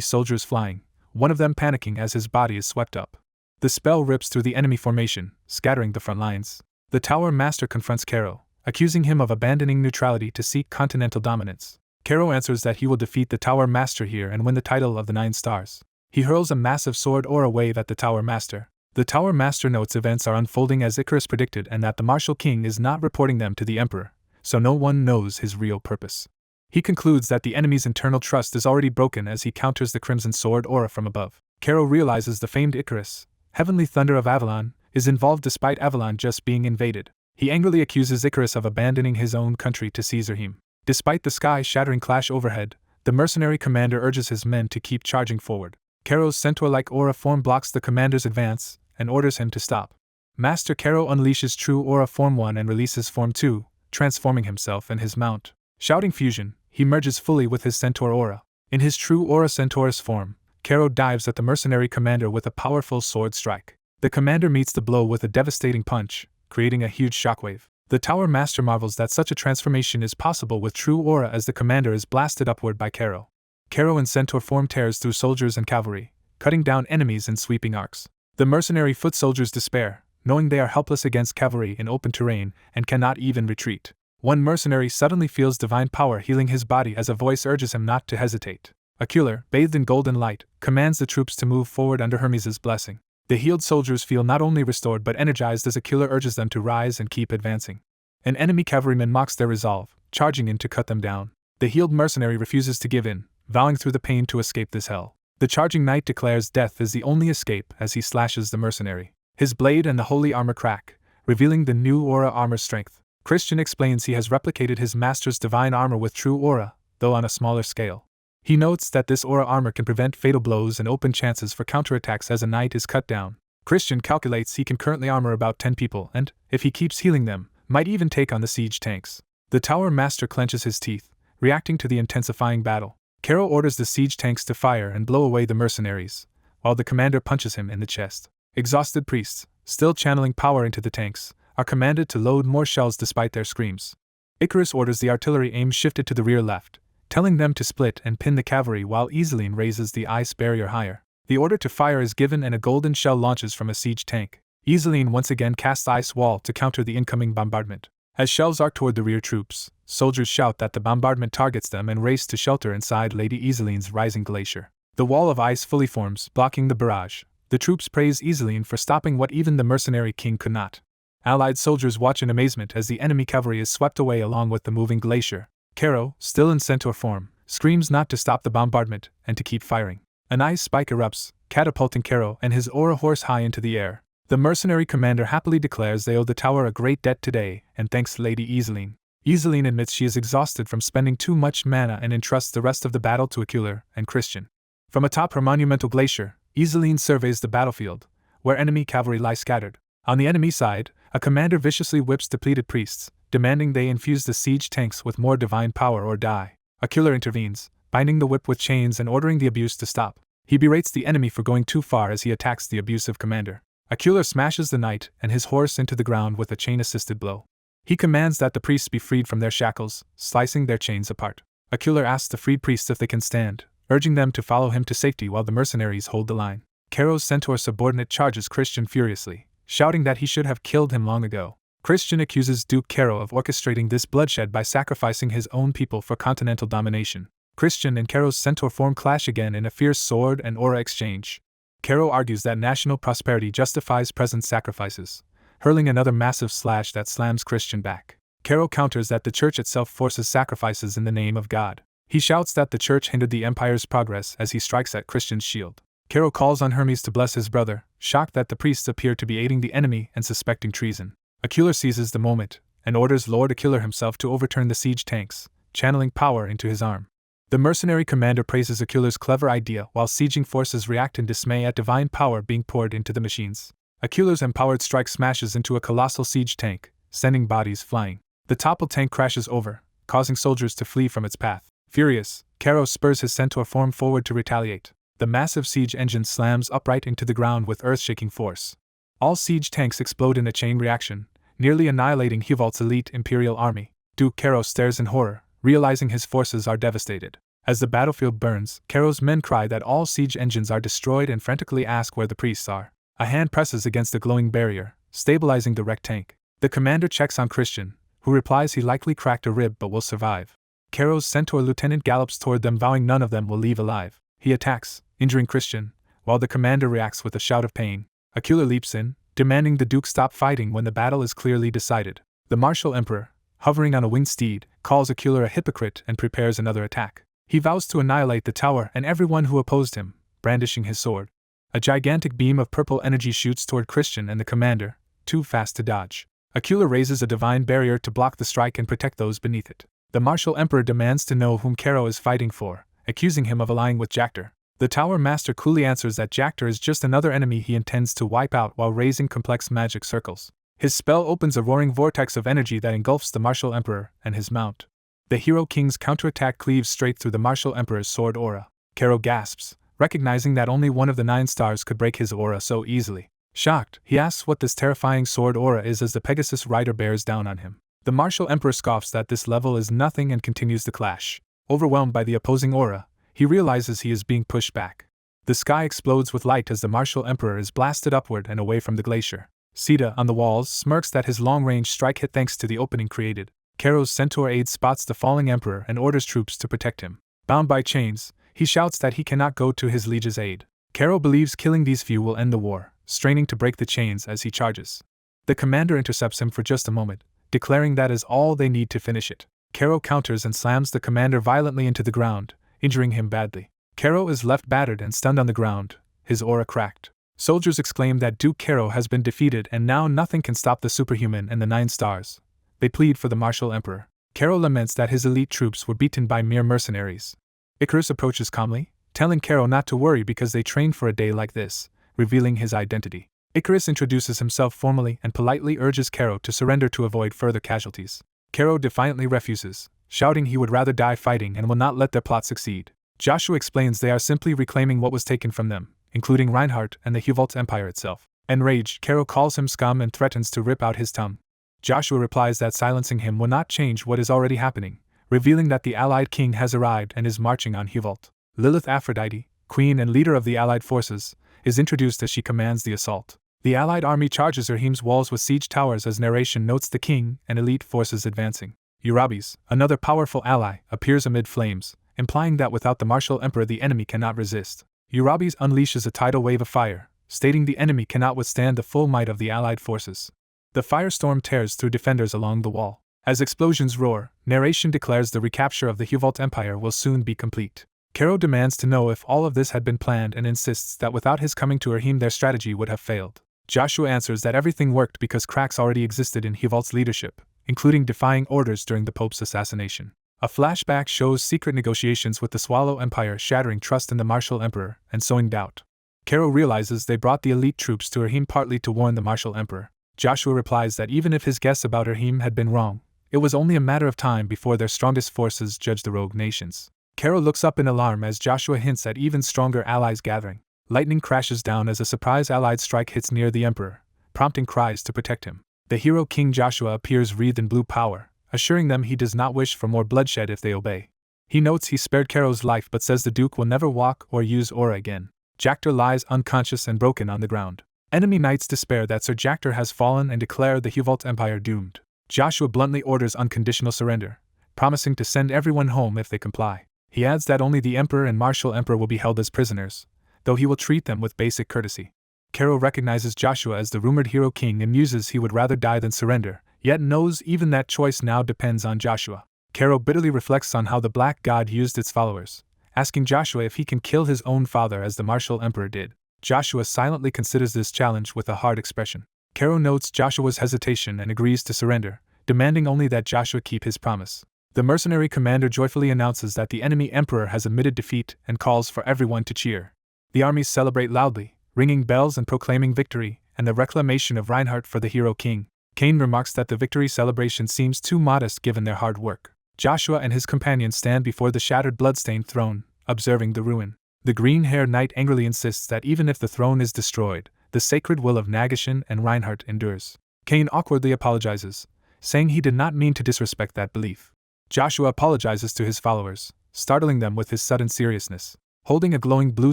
soldiers flying, one of them panicking as his body is swept up. The spell rips through the enemy formation, scattering the front lines. The Tower Master confronts Caro, accusing him of abandoning neutrality to seek continental dominance. Caro answers that he will defeat the Tower Master here and win the title of the 9 stars. He hurls a massive sword aura wave at the Tower Master. The Tower Master notes events are unfolding as Icarus predicted and that the Martial King is not reporting them to the Emperor, so no one knows his real purpose. He concludes that the enemy's internal trust is already broken as he counters the Crimson Sword aura from above. Caro realizes the famed Icarus, Heavenly Thunder of Avalon, is involved despite Avalon just being invaded. He angrily accuses Icarus of abandoning his own country to seize Erhim. Despite the sky-shattering clash overhead, the mercenary commander urges his men to keep charging forward. Caro's centaur-like aura form blocks the commander's advance and orders him to stop. Master Caro unleashes true aura form 1 and releases form 2, transforming himself and his mount. Shouting fusion, he merges fully with his centaur aura. In his true aura centaurus form, Caro dives at the mercenary commander with a powerful sword strike. The commander meets the blow with a devastating punch, creating a huge shockwave. The Tower Master marvels that such a transformation is possible with true aura as the commander is blasted upward by Caro. Caro in centaur form tears through soldiers and cavalry, cutting down enemies in sweeping arcs. The mercenary foot soldiers despair, knowing they are helpless against cavalry in open terrain and cannot even retreat. One mercenary suddenly feels divine power healing his body as a voice urges him not to hesitate. A killer, bathed in golden light, commands the troops to move forward under Hermes' blessing. The healed soldiers feel not only restored but energized as a killer urges them to rise and keep advancing. An enemy cavalryman mocks their resolve, charging in to cut them down. The healed mercenary refuses to give in, vowing through the pain to escape this hell. The charging knight declares death is the only escape as he slashes the mercenary. His blade and the holy armor crack, revealing the new aura armor strength. Christian explains he has replicated his master's divine armor with true aura, though on a smaller scale. He notes that this aura armor can prevent fatal blows and open chances for counterattacks as a knight is cut down. Christian calculates he can currently armor about 10 people and, if he keeps healing them, might even take on the siege tanks. The Tower Master clenches his teeth, reacting to the intensifying battle. Caro orders the siege tanks to fire and blow away the mercenaries, while the commander punches him in the chest. Exhausted priests, still channeling power into the tanks, are commanded to load more shells despite their screams. Icarus orders the artillery aim shifted to the rear left, telling them to split and pin the cavalry while Iseline raises the ice barrier higher. The order to fire is given and a golden shell launches from a siege tank. Iseline once again casts ice wall to counter the incoming bombardment. As shells arc toward the rear troops, soldiers shout that the bombardment targets them and race to shelter inside Lady Iseline's rising glacier. The wall of ice fully forms, blocking the barrage. The troops praise Iseline for stopping what even the mercenary king could not. Allied soldiers watch in amazement as the enemy cavalry is swept away along with the moving glacier. Caro, still in centaur form, screams not to stop the bombardment and to keep firing. An ice spike erupts, catapulting Caro and his aura horse high into the air. The mercenary commander happily declares they owe the tower a great debt today and thanks Lady Iseline. Iseline admits she is exhausted from spending too much mana and entrusts the rest of the battle to Acular and Christian. From atop her monumental glacier, Iseline surveys the battlefield, where enemy cavalry lie scattered. On the enemy side, a commander viciously whips depleted priests, demanding they infuse the siege tanks with more divine power or die. Acular intervenes, binding the whip with chains and ordering the abuse to stop. He berates the enemy for going too far as he attacks the abusive commander. Acular smashes the knight and his horse into the ground with a chain-assisted blow. He commands that the priests be freed from their shackles, slicing their chains apart. Acular asks the freed priests if they can stand, urging them to follow him to safety while the mercenaries hold the line. Caro's centaur subordinate charges Christian furiously, shouting that he should have killed him long ago. Christian accuses Duke Caro of orchestrating this bloodshed by sacrificing his own people for continental domination. Christian and Caro's centaur form clash again in a fierce sword and aura exchange. Caro argues that national prosperity justifies present sacrifices, hurling another massive slash that slams Christian back. Caro counters that the church itself forces sacrifices in the name of God. He shouts that the church hindered the empire's progress as he strikes at Christian's shield. Caro calls on Hermes to bless his brother, shocked that the priests appear to be aiding the enemy and suspecting treason. Acular seizes the moment and orders Lord Acular himself to overturn the siege tanks, channeling power into his arm. The mercenary commander praises Acular's clever idea while sieging forces react in dismay at divine power being poured into the machines. Acular's empowered strike smashes into a colossal siege tank, sending bodies flying. The toppled tank crashes over, causing soldiers to flee from its path. Furious, Caro spurs his centaur form forward to retaliate. The massive siege engine slams upright into the ground with earth-shaking force. All siege tanks explode in a chain reaction, nearly annihilating Huvalt's elite Imperial army. Duke Caro stares in horror, realizing his forces are devastated. As the battlefield burns, Caro's men cry that all siege engines are destroyed and frantically ask where the priests are. A hand presses against the glowing barrier, stabilizing the wrecked tank. The commander checks on Christian, who replies he likely cracked a rib but will survive. Caro's centaur lieutenant gallops toward them, vowing none of them will leave alive. He attacks, injuring Christian, while the commander reacts with a shout of pain. Acular leaps in, demanding the Duke stop fighting when the battle is clearly decided. The martial emperor, hovering on a winged steed, calls Acular a hypocrite and prepares another attack. He vows to annihilate the tower and everyone who opposed him, brandishing his sword. A gigantic beam of purple energy shoots toward Christian and the commander, too fast to dodge. Acular raises a divine barrier to block the strike and protect those beneath it. The martial emperor demands to know whom Caro is fighting for, accusing him of allying with Jactor. The Tower Master coolly answers that Jactor is just another enemy he intends to wipe out while raising complex magic circles. His spell opens a roaring vortex of energy that engulfs the martial emperor and his mount. The Hero King's counterattack cleaves straight through the martial emperor's sword aura. Caro gasps, recognizing that only one of the 9 stars could break his aura so easily. Shocked, he asks what this terrifying sword aura is as the Pegasus rider bears down on him. The martial emperor scoffs that this level is nothing and continues the clash. Overwhelmed by the opposing aura, he realizes he is being pushed back. The sky explodes with light as the martial emperor is blasted upward and away from the glacier. Sita, on the walls, smirks that his long-range strike hit thanks to the opening created. Caro's centaur aide spots the falling emperor and orders troops to protect him. Bound by chains, he shouts that he cannot go to his liege's aid. Caro believes killing these few will end the war, straining to break the chains as he charges. The commander intercepts him for just a moment, declaring that is all they need to finish it. Caro counters and slams the commander violently into the ground, injuring him badly. Caro is left battered and stunned on the ground, his aura cracked. Soldiers exclaim that Duke Caro has been defeated and now nothing can stop the superhuman and the 9 stars. They plead for the martial emperor. Caro laments that his elite troops were beaten by mere mercenaries. Icarus approaches calmly, telling Caro not to worry because they trained for a day like this, revealing his identity. Icarus introduces himself formally and politely urges Caro to surrender to avoid further casualties. Caro defiantly refuses, shouting he would rather die fighting and will not let their plot succeed. Joshua explains they are simply reclaiming what was taken from them, including Reinhardt and the Huvalt Empire itself. Enraged, Caro calls him scum and threatens to rip out his tongue. Joshua replies that silencing him will not change what is already happening, revealing that the Allied king has arrived and is marching on Huvalt. Lilith Aphrodite, queen and leader of the Allied forces, is introduced as she commands the assault. The Allied army charges Erhim's walls with siege towers as narration notes the king and elite forces advancing. Eurabes, another powerful ally, appears amid flames, implying that without the martial emperor the enemy cannot resist. Eurabes unleashes a tidal wave of fire, stating the enemy cannot withstand the full might of the Allied forces. The firestorm tears through defenders along the wall. As explosions roar, narration declares the recapture of the Huvalt Empire will soon be complete. Caro demands to know if all of this had been planned and insists that without his coming to Erhim their strategy would have failed. Joshua answers that everything worked because cracks already existed in Huvalt's leadership, including defying orders during the Pope's assassination. A flashback shows secret negotiations with the Swallow Empire shattering trust in the martial emperor and sowing doubt. Caro realizes they brought the elite troops to Erhim partly to warn the martial emperor. Joshua replies that even if his guess about Erhim had been wrong, it was only a matter of time before their strongest forces judged the rogue nations. Carol looks up in alarm as Joshua hints at even stronger allies gathering. Lightning crashes down as a surprise allied strike hits near the Emperor, prompting cries to protect him. The hero King Joshua appears wreathed in blue power, assuring them he does not wish for more bloodshed if they obey. He notes he spared Carol's life but says the Duke will never walk or use aura again. Jactor lies unconscious and broken on the ground. Enemy knights despair that Sir Jactor has fallen and declare the Huvalt Empire doomed. Joshua bluntly orders unconditional surrender, promising to send everyone home if they comply. He adds that only the Emperor and Martial Emperor will be held as prisoners, though he will treat them with basic courtesy. Carol recognizes Joshua as the rumored hero king and muses he would rather die than surrender, yet knows even that choice now depends on Joshua. Carol bitterly reflects on how the Black God used its followers, asking Joshua if he can kill his own father as the Martial Emperor did. Joshua silently considers this challenge with a hard expression. Carol notes Joshua's hesitation and agrees to surrender, demanding only that Joshua keep his promise. The mercenary commander joyfully announces that the enemy emperor has admitted defeat and calls for everyone to cheer. The armies celebrate loudly, ringing bells and proclaiming victory, and the reclamation of Reinhardt for the hero king. Cain remarks that the victory celebration seems too modest given their hard work. Joshua and his companions stand before the shattered bloodstained throne, observing the ruin. The green-haired knight angrily insists that even if the throne is destroyed, the sacred will of Nagashon and Reinhardt endures. Cain awkwardly apologizes, saying he did not mean to disrespect that belief. Joshua apologizes to his followers, startling them with his sudden seriousness. Holding a glowing blue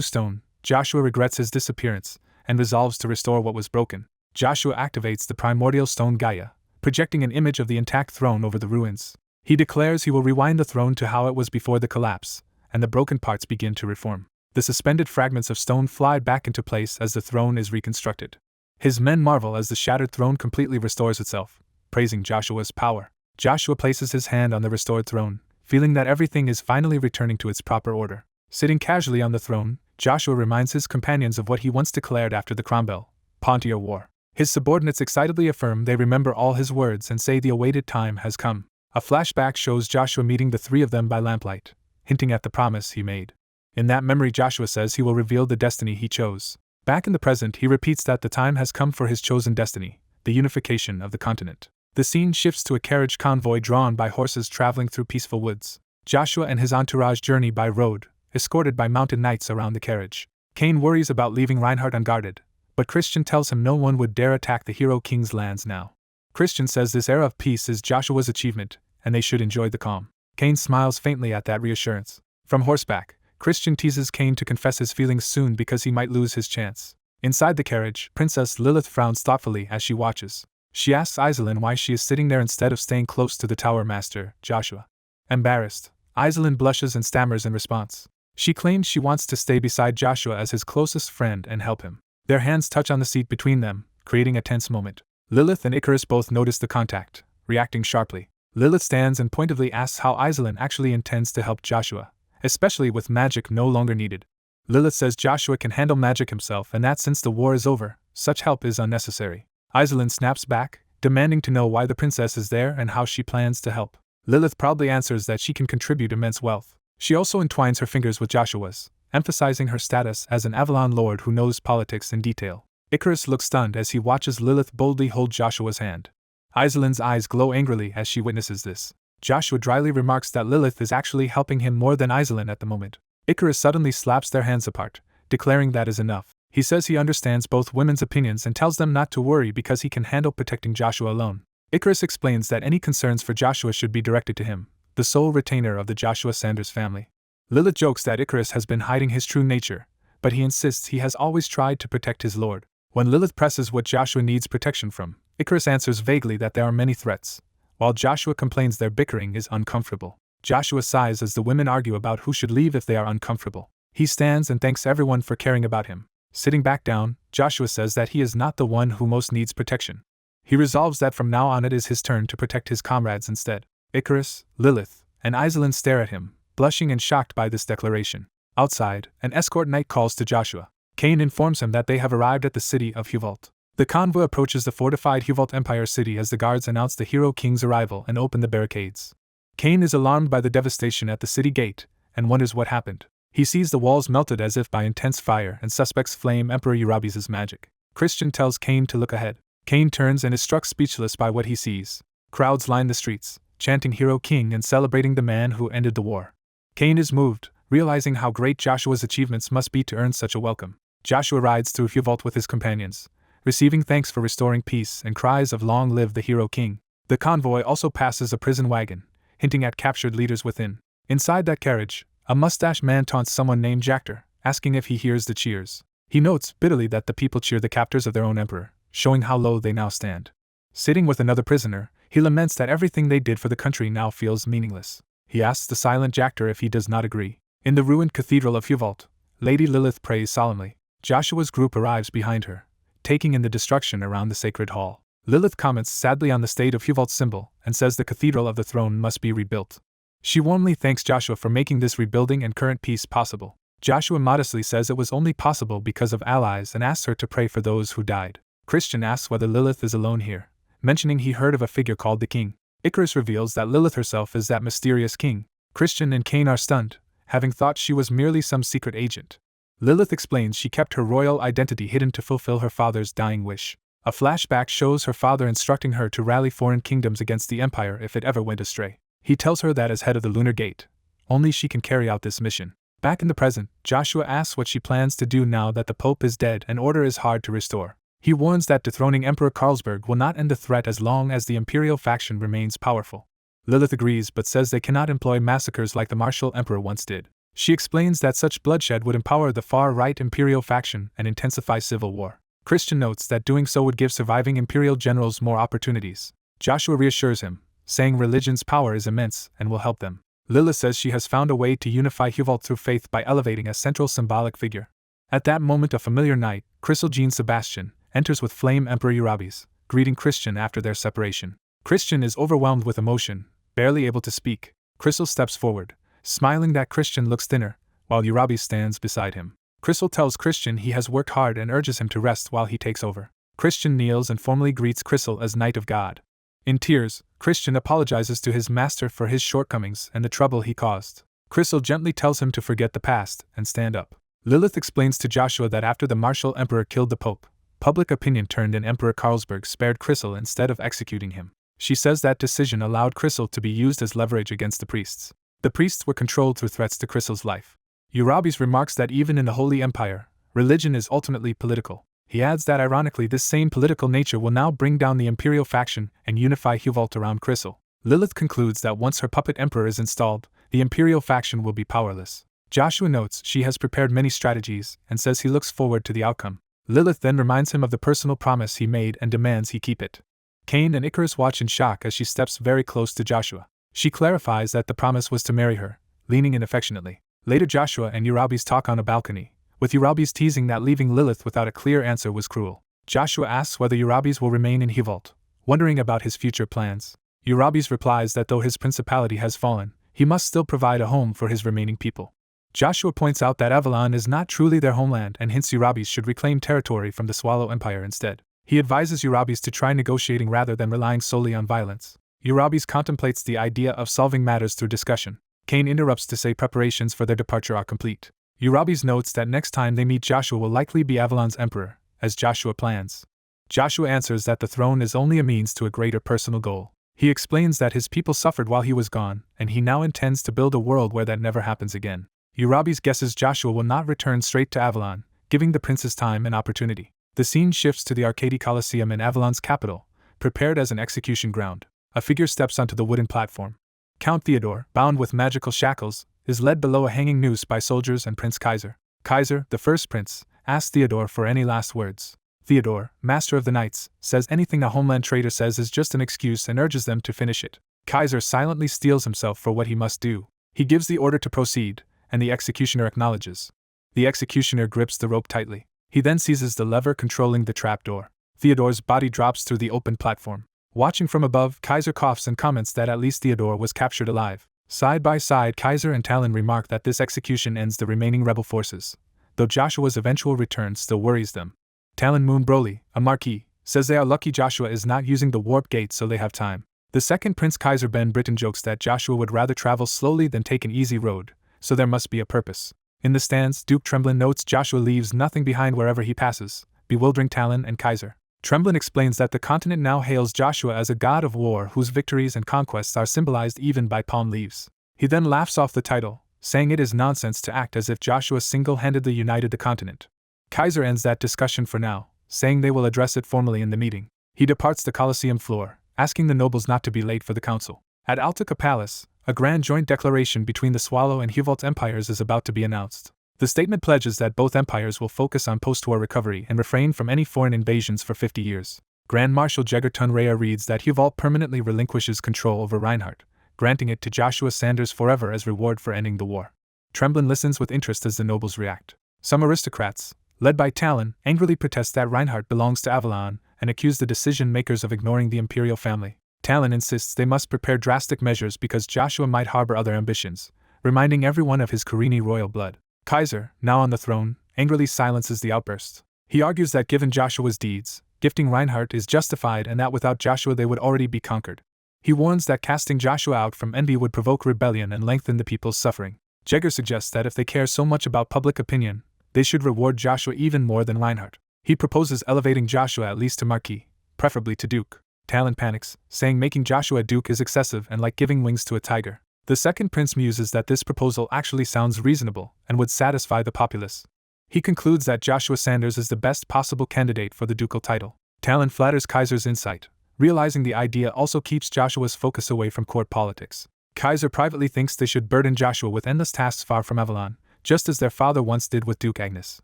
stone, Joshua regrets his disappearance and resolves to restore what was broken. Joshua activates the primordial stone Gaia, projecting an image of the intact throne over the ruins. He declares he will rewind the throne to how it was before the collapse, and the broken parts begin to reform. The suspended fragments of stone fly back into place as the throne is reconstructed. His men marvel as the shattered throne completely restores itself, praising Joshua's power. Joshua places his hand on the restored throne, feeling that everything is finally returning to its proper order. Sitting casually on the throne, Joshua reminds his companions of what he once declared after the Cromwell, Pontiac War. His subordinates excitedly affirm they remember all his words and say the awaited time has come. A flashback shows Joshua meeting the three of them by lamplight, hinting at the promise he made. In that memory, Joshua says he will reveal the destiny he chose. Back in the present, he repeats that the time has come for his chosen destiny, the unification of the continent. The scene shifts to a carriage convoy drawn by horses traveling through peaceful woods. Joshua and his entourage journey by road, escorted by mounted knights around the carriage. Cain worries about leaving Reinhardt unguarded, but Christian tells him no one would dare attack the hero king's lands now. Christian says this era of peace is Joshua's achievement, and they should enjoy the calm. Cain smiles faintly at that reassurance. From horseback, Christian teases Cain to confess his feelings soon because he might lose his chance. Inside the carriage, Princess Lilith frowns thoughtfully as she watches. She asks Iselin why she is sitting there instead of staying close to the Tower Master, Joshua. Embarrassed, Iselin blushes and stammers in response. She claims she wants to stay beside Joshua as his closest friend and help him. Their hands touch on the seat between them, creating a tense moment. Lilith and Icarus both notice the contact, reacting sharply. Lilith stands and pointedly asks how Iselin actually intends to help Joshua, especially with magic no longer needed. Lilith says Joshua can handle magic himself and that since the war is over, such help is unnecessary. Iselin snaps back, demanding to know why the princess is there and how she plans to help. Lilith proudly answers that she can contribute immense wealth. She also entwines her fingers with Joshua's, emphasizing her status as an Avalon lord who knows politics in detail. Icarus looks stunned as he watches Lilith boldly hold Joshua's hand. Iselin's eyes glow angrily as she witnesses this. Joshua dryly remarks that Lilith is actually helping him more than Iselin at the moment. Icarus suddenly slaps their hands apart, declaring that is enough. He says he understands both women's opinions and tells them not to worry because he can handle protecting Joshua alone. Icarus explains that any concerns for Joshua should be directed to him, the sole retainer of the Joshua Sanders family. Lilith jokes that Icarus has been hiding his true nature, but he insists he has always tried to protect his lord. When Lilith presses what Joshua needs protection from, Icarus answers vaguely that there are many threats, while Joshua complains their bickering is uncomfortable. Joshua sighs as the women argue about who should leave if they are uncomfortable. He stands and thanks everyone for caring about him. Sitting back down, Joshua says that he is not the one who most needs protection. He resolves that from now on it is his turn to protect his comrades instead. Icarus, Lilith, and Iselin stare at him, blushing and shocked by this declaration. Outside, an escort knight calls to Joshua. Cain informs him that they have arrived at the city of Huvalt. The convoy approaches the fortified Huvalt Empire city as the guards announce the hero king's arrival and open the barricades. Cain is alarmed by the devastation at the city gate and wonders what happened. He sees the walls melted as if by intense fire and suspects flame Emperor Urabi's magic. Christian tells Cain to look ahead. Cain turns and is struck speechless by what he sees. Crowds line the streets, chanting Hero King and celebrating the man who ended the war. Cain is moved, realizing how great Joshua's achievements must be to earn such a welcome. Joshua rides through Huvalt with his companions, receiving thanks for restoring peace and cries of "Long live the hero king." The convoy also passes a prison wagon, hinting at captured leaders within. Inside that carriage, a mustached man taunts someone named Jactor, asking if he hears the cheers. He notes bitterly that the people cheer the captors of their own emperor, showing how low they now stand. Sitting with another prisoner, he laments that everything they did for the country now feels meaningless. He asks the silent Jactor if he does not agree. In the ruined cathedral of Huvalt, Lady Lilith prays solemnly. Joshua's group arrives behind her, taking in the destruction around the sacred hall. Lilith comments sadly on the state of Huvalt's symbol and says the Cathedral of the Throne must be rebuilt. She warmly thanks Joshua for making this rebuilding and current peace possible. Joshua modestly says it was only possible because of allies and asks her to pray for those who died. Christian asks whether Lilith is alone here, mentioning he heard of a figure called the King. Icarus reveals that Lilith herself is that mysterious king. Christian and Cain are stunned, having thought she was merely some secret agent. Lilith explains she kept her royal identity hidden to fulfill her father's dying wish. A flashback shows her father instructing her to rally foreign kingdoms against the Empire if it ever went astray. He tells her that as head of the Lunar Gate, only she can carry out this mission. Back in the present, Joshua asks what she plans to do now that the Pope is dead and order is hard to restore. He warns that dethroning Emperor Carlsberg will not end the threat as long as the Imperial faction remains powerful. Lilith agrees but says they cannot employ massacres like the Martial Emperor once did. She explains that such bloodshed would empower the far-right Imperial faction and intensify civil war. Christian notes that doing so would give surviving Imperial generals more opportunities. Joshua reassures him, saying religion's power is immense and will help them. Lilith says she has found a way to unify Huvalt through faith by elevating a central symbolic figure. At that moment a familiar knight, Crystal Jean Sebastian, enters with Flame Emperor Eurabes, greeting Christian after their separation. Christian is overwhelmed with emotion, barely able to speak. Crystal steps forward, smiling that Christian looks thinner, while Eurabes stands beside him. Crystal tells Christian he has worked hard and urges him to rest while he takes over. Christian kneels and formally greets Crystal as Knight of God. In tears, Christian apologizes to his master for his shortcomings and the trouble he caused. Crystal gently tells him to forget the past and stand up. Lilith explains to Joshua that after the Martial Emperor killed the Pope, public opinion turned and Emperor Carlsberg spared Crystal instead of executing him. She says that decision allowed Crystal to be used as leverage against the priests. The priests were controlled through threats to Crystal's life. Eurabes remarks that even in the Holy Empire, religion is ultimately political. He adds that ironically this same political nature will now bring down the Imperial faction and unify Huvalt around Crystal. Lilith concludes that once her puppet emperor is installed, the Imperial faction will be powerless. Joshua notes she has prepared many strategies and says he looks forward to the outcome. Lilith then reminds him of the personal promise he made and demands he keep it. Cain and Icarus watch in shock as she steps very close to Joshua. She clarifies that the promise was to marry her, leaning in affectionately. Later Joshua and Eurabes talk on a balcony, with Eurabes teasing that leaving Lilith without a clear answer was cruel. Joshua asks whether Eurabes will remain in Huvalt, wondering about his future plans. Eurabes replies that though his principality has fallen, he must still provide a home for his remaining people. Joshua points out that Avalon is not truly their homeland and hints Eurabes should reclaim territory from the Swallow Empire instead. He advises Eurabes to try negotiating rather than relying solely on violence. Eurabes contemplates the idea of solving matters through discussion. Cain interrupts to say preparations for their departure are complete. Eurabes notes that next time they meet Joshua will likely be Avalon's emperor, as Joshua plans. Joshua answers that the throne is only a means to a greater personal goal. He explains that his people suffered while he was gone, and he now intends to build a world where that never happens again. Eurabes guesses Joshua will not return straight to Avalon, giving the princes time and opportunity. The scene shifts to the Arcady Coliseum in Avalon's capital, prepared as an execution ground. A figure steps onto the wooden platform. Count Theodore, bound with magical shackles, is led below a hanging noose by soldiers and Prince Kaiser. Kaiser, the first prince, asks Theodore for any last words. Theodore, master of the knights, says anything a homeland traitor says is just an excuse and urges them to finish it. Kaiser silently steels himself for what he must do. He gives the order to proceed, and the executioner acknowledges. The executioner grips the rope tightly. He then seizes the lever controlling the trapdoor. Theodore's body drops through the open platform. Watching from above, Kaiser coughs and comments that at least Theodore was captured alive. Side by side, Kaiser and Talon remark that this execution ends the remaining rebel forces, though Joshua's eventual return still worries them. Talon Moon Broly, a marquis, says they are lucky Joshua is not using the warp gate so they have time. The second Prince Kaiser Ben Britton jokes that Joshua would rather travel slowly than take an easy road, so there must be a purpose. In the stands, Duke Tremblin notes Joshua leaves nothing behind wherever he passes, bewildering Talon and Kaiser. Tremblin explains that the continent now hails Joshua as a god of war whose victories and conquests are symbolized even by palm leaves. He then laughs off the title, saying it is nonsense to act as if Joshua single-handedly united the continent. Kaiser ends that discussion for now, saying they will address it formally in the meeting. He departs the Colosseum floor, asking the nobles not to be late for the council. At Altica Palace, a grand joint declaration between the Swallow and Huvalt empires is about to be announced. The statement pledges that both empires will focus on post-war recovery and refrain from any foreign invasions for 50 years. Grand Marshal Jegerton Rea reads that Huvalt permanently relinquishes control over Reinhardt, granting it to Joshua Sanders forever as reward for ending the war. Tremblin listens with interest as the nobles react. Some aristocrats, led by Talon, angrily protest that Reinhardt belongs to Avalon and accuse the decision-makers of ignoring the Imperial family. Talon insists they must prepare drastic measures because Joshua might harbor other ambitions, reminding everyone of his Carini royal blood. Kaiser, now on the throne, angrily silences the outburst. He argues that given Joshua's deeds, gifting Reinhardt is justified and that without Joshua they would already be conquered. He warns that casting Joshua out from envy would provoke rebellion and lengthen the people's suffering. Jagger suggests that if they care so much about public opinion, they should reward Joshua even more than Reinhardt. He proposes elevating Joshua at least to Marquis, preferably to Duke. Talon panics, saying making Joshua a Duke is excessive and like giving wings to a tiger. The second prince muses that this proposal actually sounds reasonable and would satisfy the populace. He concludes that Joshua Sanders is the best possible candidate for the ducal title. Talon flatters Kaiser's insight, realizing the idea also keeps Joshua's focus away from court politics. Kaiser privately thinks they should burden Joshua with endless tasks far from Avalon, just as their father once did with Duke Agnes.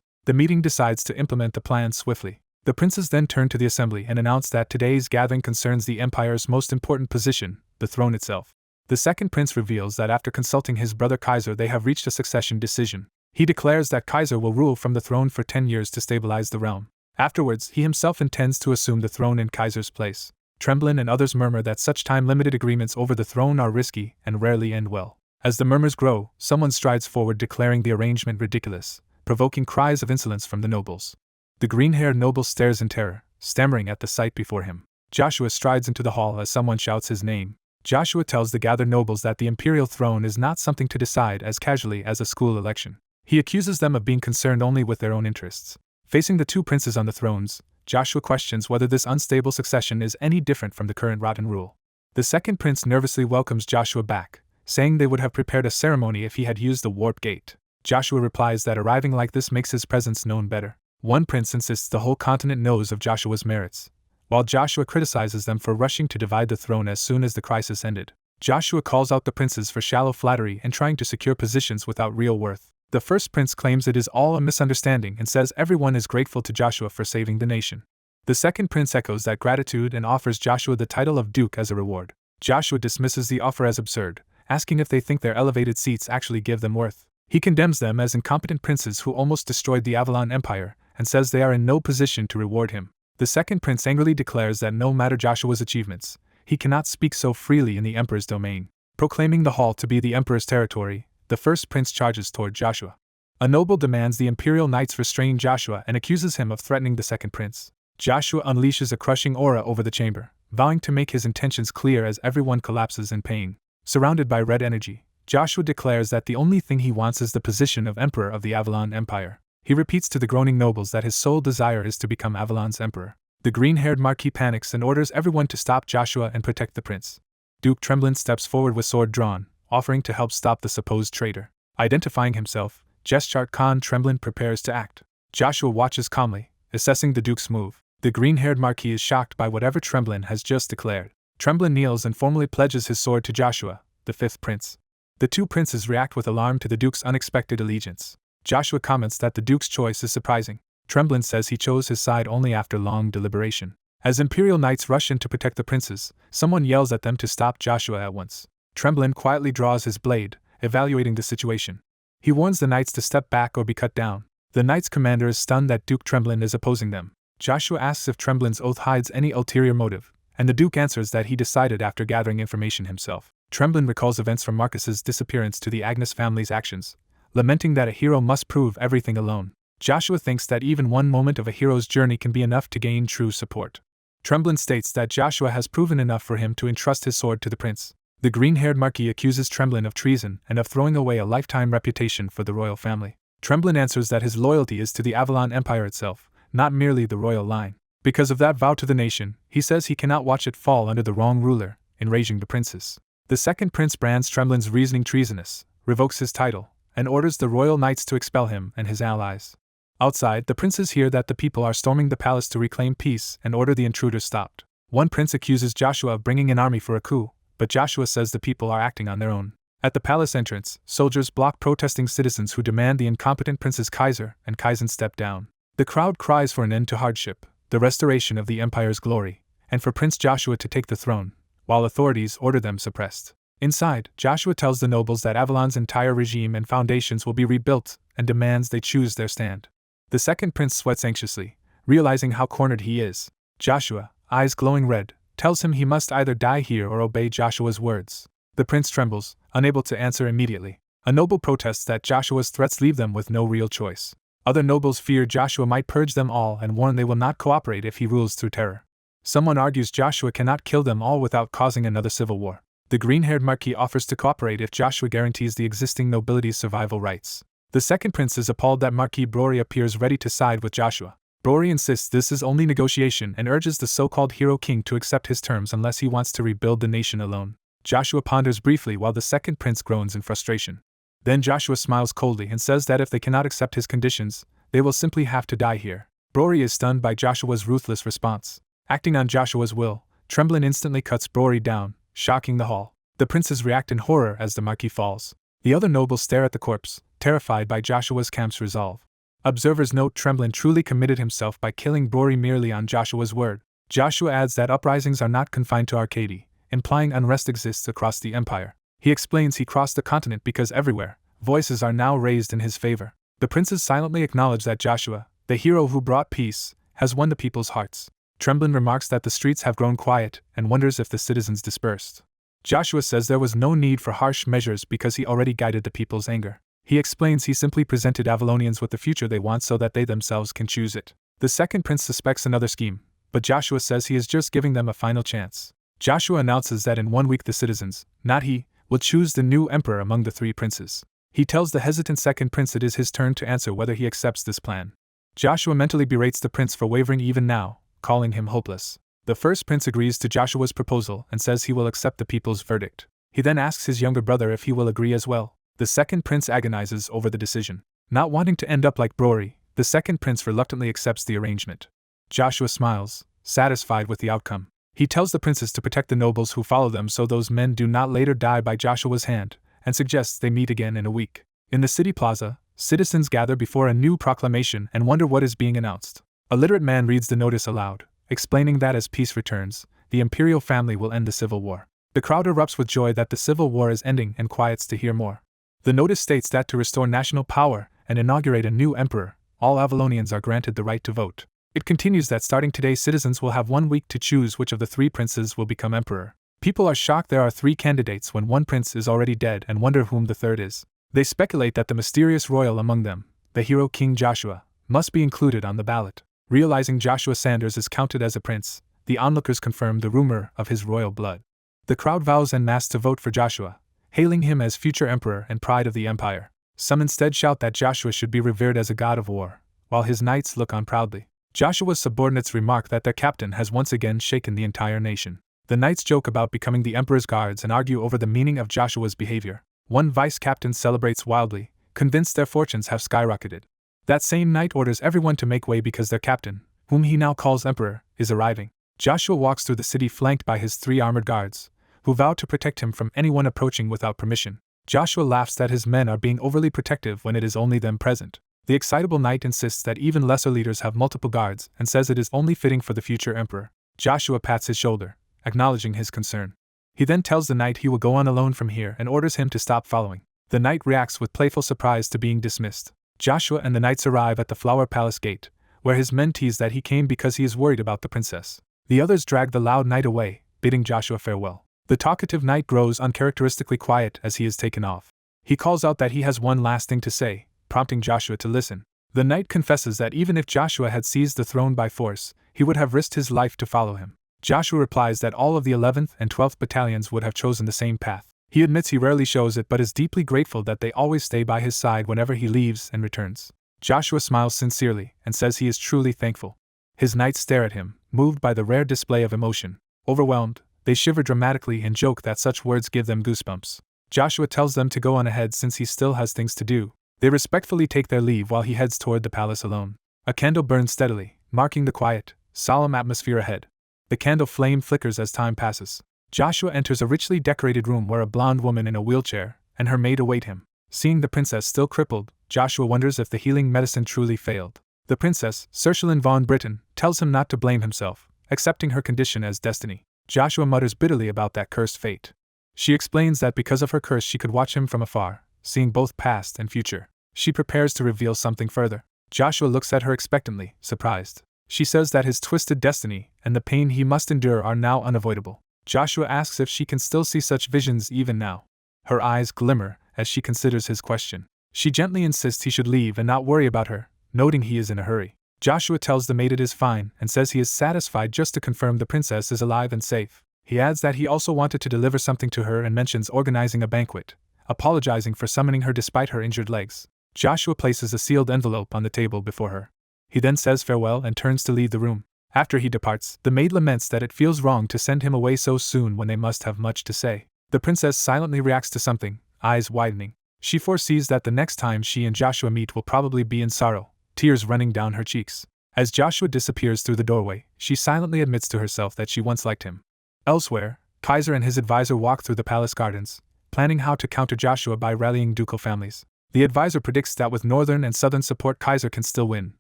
The meeting decides to implement the plan swiftly. The princes then turn to the assembly and announce that today's gathering concerns the empire's most important position, the throne itself. The second prince reveals that after consulting his brother Kaiser they have reached a succession decision. He declares that Kaiser will rule from the throne for 10 years to stabilize the realm. Afterwards, he himself intends to assume the throne in Kaiser's place. Tremblin and others murmur that such time-limited agreements over the throne are risky and rarely end well. As the murmurs grow, someone strides forward declaring the arrangement ridiculous, provoking cries of insolence from the nobles. The green-haired noble stares in terror, stammering at the sight before him. Joshua strides into the hall as someone shouts his name. Joshua tells the gathered nobles that the imperial throne is not something to decide as casually as a school election. He accuses them of being concerned only with their own interests. Facing the two princes on the thrones, Joshua questions whether this unstable succession is any different from the current rotten rule. The second prince nervously welcomes Joshua back, saying they would have prepared a ceremony if he had used the warp gate. Joshua replies that arriving like this makes his presence known better. One prince insists the whole continent knows of Joshua's merits, while Joshua criticizes them for rushing to divide the throne as soon as the crisis ended. Joshua calls out the princes for shallow flattery and trying to secure positions without real worth. The first prince claims it is all a misunderstanding and says everyone is grateful to Joshua for saving the nation. The second prince echoes that gratitude and offers Joshua the title of Duke as a reward. Joshua dismisses the offer as absurd, asking if they think their elevated seats actually give them worth. He condemns them as incompetent princes who almost destroyed the Avalon Empire, and says they are in no position to reward him. The second prince angrily declares that no matter Joshua's achievements, he cannot speak so freely in the emperor's domain. Proclaiming the hall to be the emperor's territory, the first prince charges toward Joshua. A noble demands the imperial knights restrain Joshua and accuses him of threatening the second prince. Joshua unleashes a crushing aura over the chamber, vowing to make his intentions clear as everyone collapses in pain. Surrounded by red energy, Joshua declares that the only thing he wants is the position of emperor of the Avalon Empire. He repeats to the groaning nobles that his sole desire is to become Avalon's emperor. The green-haired Marquis panics and orders everyone to stop Joshua and protect the prince. Duke Tremblin steps forward with sword drawn, offering to help stop the supposed traitor. Identifying himself, Jeschart Khan Tremblin prepares to act. Joshua watches calmly, assessing the Duke's move. The green-haired Marquis is shocked by whatever Tremblin has just declared. Tremblin kneels and formally pledges his sword to Joshua, the fifth prince. The two princes react with alarm to the Duke's unexpected allegiance. Joshua comments that the Duke's choice is surprising. Tremblin says he chose his side only after long deliberation. As Imperial knights rush in to protect the princes, someone yells at them to stop Joshua at once. Tremblin quietly draws his blade, evaluating the situation. He warns the knights to step back or be cut down. The knights' commander is stunned that Duke Tremblin is opposing them. Joshua asks if Tremblin's oath hides any ulterior motive, and the Duke answers that he decided after gathering information himself. Tremblin recalls events from Marcus's disappearance to the Agnes family's actions, lamenting that a hero must prove everything alone. Joshua thinks that even one moment of a hero's journey can be enough to gain true support. Tremblin states that Joshua has proven enough for him to entrust his sword to the prince. The green-haired Marquis accuses Tremblin of treason and of throwing away a lifetime reputation for the royal family. Tremblin answers that his loyalty is to the Avalon Empire itself, not merely the royal line. Because of that vow to the nation, he says he cannot watch it fall under the wrong ruler, enraging the princes. The second prince brands Tremblin's reasoning treasonous, revokes his title, and orders the royal knights to expel him and his allies. Outside, the princes hear that the people are storming the palace to reclaim peace and order the intruders stopped. One prince accuses Joshua of bringing an army for a coup, but Joshua says the people are acting on their own. At the palace entrance, soldiers block protesting citizens who demand the incompetent prince's Kaiser and Kaizen step down. The crowd cries for an end to hardship, the restoration of the empire's glory, and for Prince Joshua to take the throne, while authorities order them suppressed. Inside, Joshua tells the nobles that Avalon's entire regime and foundations will be rebuilt and demands they choose their stand. The second prince sweats anxiously, realizing how cornered he is. Joshua, eyes glowing red, tells him he must either die here or obey Joshua's words. The prince trembles, unable to answer immediately. A noble protests that Joshua's threats leave them with no real choice. Other nobles fear Joshua might purge them all and warn they will not cooperate if he rules through terror. Someone argues Joshua cannot kill them all without causing another civil war. The green-haired marquis offers to cooperate if Joshua guarantees the existing nobility's survival rights. The second prince is appalled that Marquis Brory appears ready to side with Joshua. Brory insists this is only negotiation and urges the so-called hero king to accept his terms unless he wants to rebuild the nation alone. Joshua ponders briefly while the second prince groans in frustration. Then Joshua smiles coldly and says that if they cannot accept his conditions, they will simply have to die here. Brory is stunned by Joshua's ruthless response. Acting on Joshua's will, Tremblin instantly cuts Brory down, shocking the hall. The princes react in horror as the marquis falls. The other nobles stare at the corpse, terrified by Joshua's camp's resolve. Observers note Tremblin truly committed himself by killing Brory merely on Joshua's word. Joshua adds that uprisings are not confined to Arcady, implying unrest exists across the empire. He explains he crossed the continent because everywhere, voices are now raised in his favor. The princes silently acknowledge that Joshua, the hero who brought peace, has won the people's hearts. Tremblin remarks that the streets have grown quiet and wonders if the citizens dispersed. Joshua says there was no need for harsh measures because he already guided the people's anger. He explains he simply presented Avalonians with the future they want so that they themselves can choose it. The second prince suspects another scheme, but Joshua says he is just giving them a final chance. Joshua announces that in 1 week the citizens, not he, will choose the new emperor among the three princes. He tells the hesitant second prince it is his turn to answer whether he accepts this plan. Joshua mentally berates the prince for wavering even now, calling him hopeless. The first prince agrees to Joshua's proposal and says he will accept the people's verdict. He then asks his younger brother if he will agree as well. The second prince agonizes over the decision. Not wanting to end up like Brory, the second prince reluctantly accepts the arrangement. Joshua smiles, satisfied with the outcome. He tells the princes to protect the nobles who follow them so those men do not later die by Joshua's hand, and suggests they meet again in a week. In the city plaza, citizens gather before a new proclamation and wonder what is being announced. A literate man reads the notice aloud, explaining that as peace returns, the Imperial family will end the civil war. The crowd erupts with joy that the civil war is ending and quiets to hear more. The notice states that to restore national power and inaugurate a new emperor, all Avalonians are granted the right to vote. It continues that starting today citizens will have 1 week to choose which of the three princes will become emperor. People are shocked there are 3 candidates when one prince is already dead and wonder whom the third is. They speculate that the mysterious royal among them, the hero King Joshua, must be included on the ballot. Realizing Joshua Sanders is counted as a prince, the onlookers confirm the rumor of his royal blood. The crowd vows en masse to vote for Joshua, hailing him as future emperor and pride of the empire. Some instead shout that Joshua should be revered as a god of war, while his knights look on proudly. Joshua's subordinates remark that their captain has once again shaken the entire nation. The knights joke about becoming the emperor's guards and argue over the meaning of Joshua's behavior. One vice-captain celebrates wildly, convinced their fortunes have skyrocketed. That same night orders everyone to make way because their captain, whom he now calls emperor, is arriving. Joshua walks through the city flanked by his 3 armored guards, who vow to protect him from anyone approaching without permission. Joshua laughs that his men are being overly protective when it is only them present. The excitable knight insists that even lesser leaders have multiple guards and says it is only fitting for the future emperor. Joshua pats his shoulder, acknowledging his concern. He then tells the knight he will go on alone from here and orders him to stop following. The knight reacts with playful surprise to being dismissed. Joshua and the knights arrive at the Flower Palace gate, where his men tease that he came because he is worried about the princess. The others drag the loud knight away, bidding Joshua farewell. The talkative knight grows uncharacteristically quiet as he is taken off. He calls out that he has one last thing to say, prompting Joshua to listen. The knight confesses that even if Joshua had seized the throne by force, he would have risked his life to follow him. Joshua replies that all of the 11th and 12th battalions would have chosen the same path. He admits he rarely shows it but is deeply grateful that they always stay by his side whenever he leaves and returns. Joshua smiles sincerely and says he is truly thankful. His knights stare at him, moved by the rare display of emotion. Overwhelmed, they shiver dramatically and joke that such words give them goosebumps. Joshua tells them to go on ahead since he still has things to do. They respectfully take their leave while he heads toward the palace alone. A candle burns steadily, marking the quiet, solemn atmosphere ahead. The candle flame flickers as time passes. Joshua enters a richly decorated room where a blonde woman in a wheelchair and her maid await him. Seeing the princess still crippled, Joshua wonders if the healing medicine truly failed. The princess, Ursula von Britain, tells him not to blame himself, accepting her condition as destiny. Joshua mutters bitterly about that cursed fate. She explains that because of her curse she could watch him from afar, seeing both past and future. She prepares to reveal something further. Joshua looks at her expectantly, surprised. She says that his twisted destiny and the pain he must endure are now unavoidable. Joshua asks if she can still see such visions even now. Her eyes glimmer as she considers his question. She gently insists he should leave and not worry about her, noting he is in a hurry. Joshua tells the maid it is fine and says he is satisfied just to confirm the princess is alive and safe. He adds that he also wanted to deliver something to her and mentions organizing a banquet, apologizing for summoning her despite her injured legs. Joshua places a sealed envelope on the table before her. He then says farewell and turns to leave the room. After he departs, the maid laments that it feels wrong to send him away so soon when they must have much to say. The princess silently reacts to something, eyes widening. She foresees that the next time she and Joshua meet will probably be in sorrow, tears running down her cheeks. As Joshua disappears through the doorway, she silently admits to herself that she once liked him. Elsewhere, Kaiser and his advisor walk through the palace gardens, planning how to counter Joshua by rallying ducal families. The advisor predicts that with northern and southern support Kaiser can still win,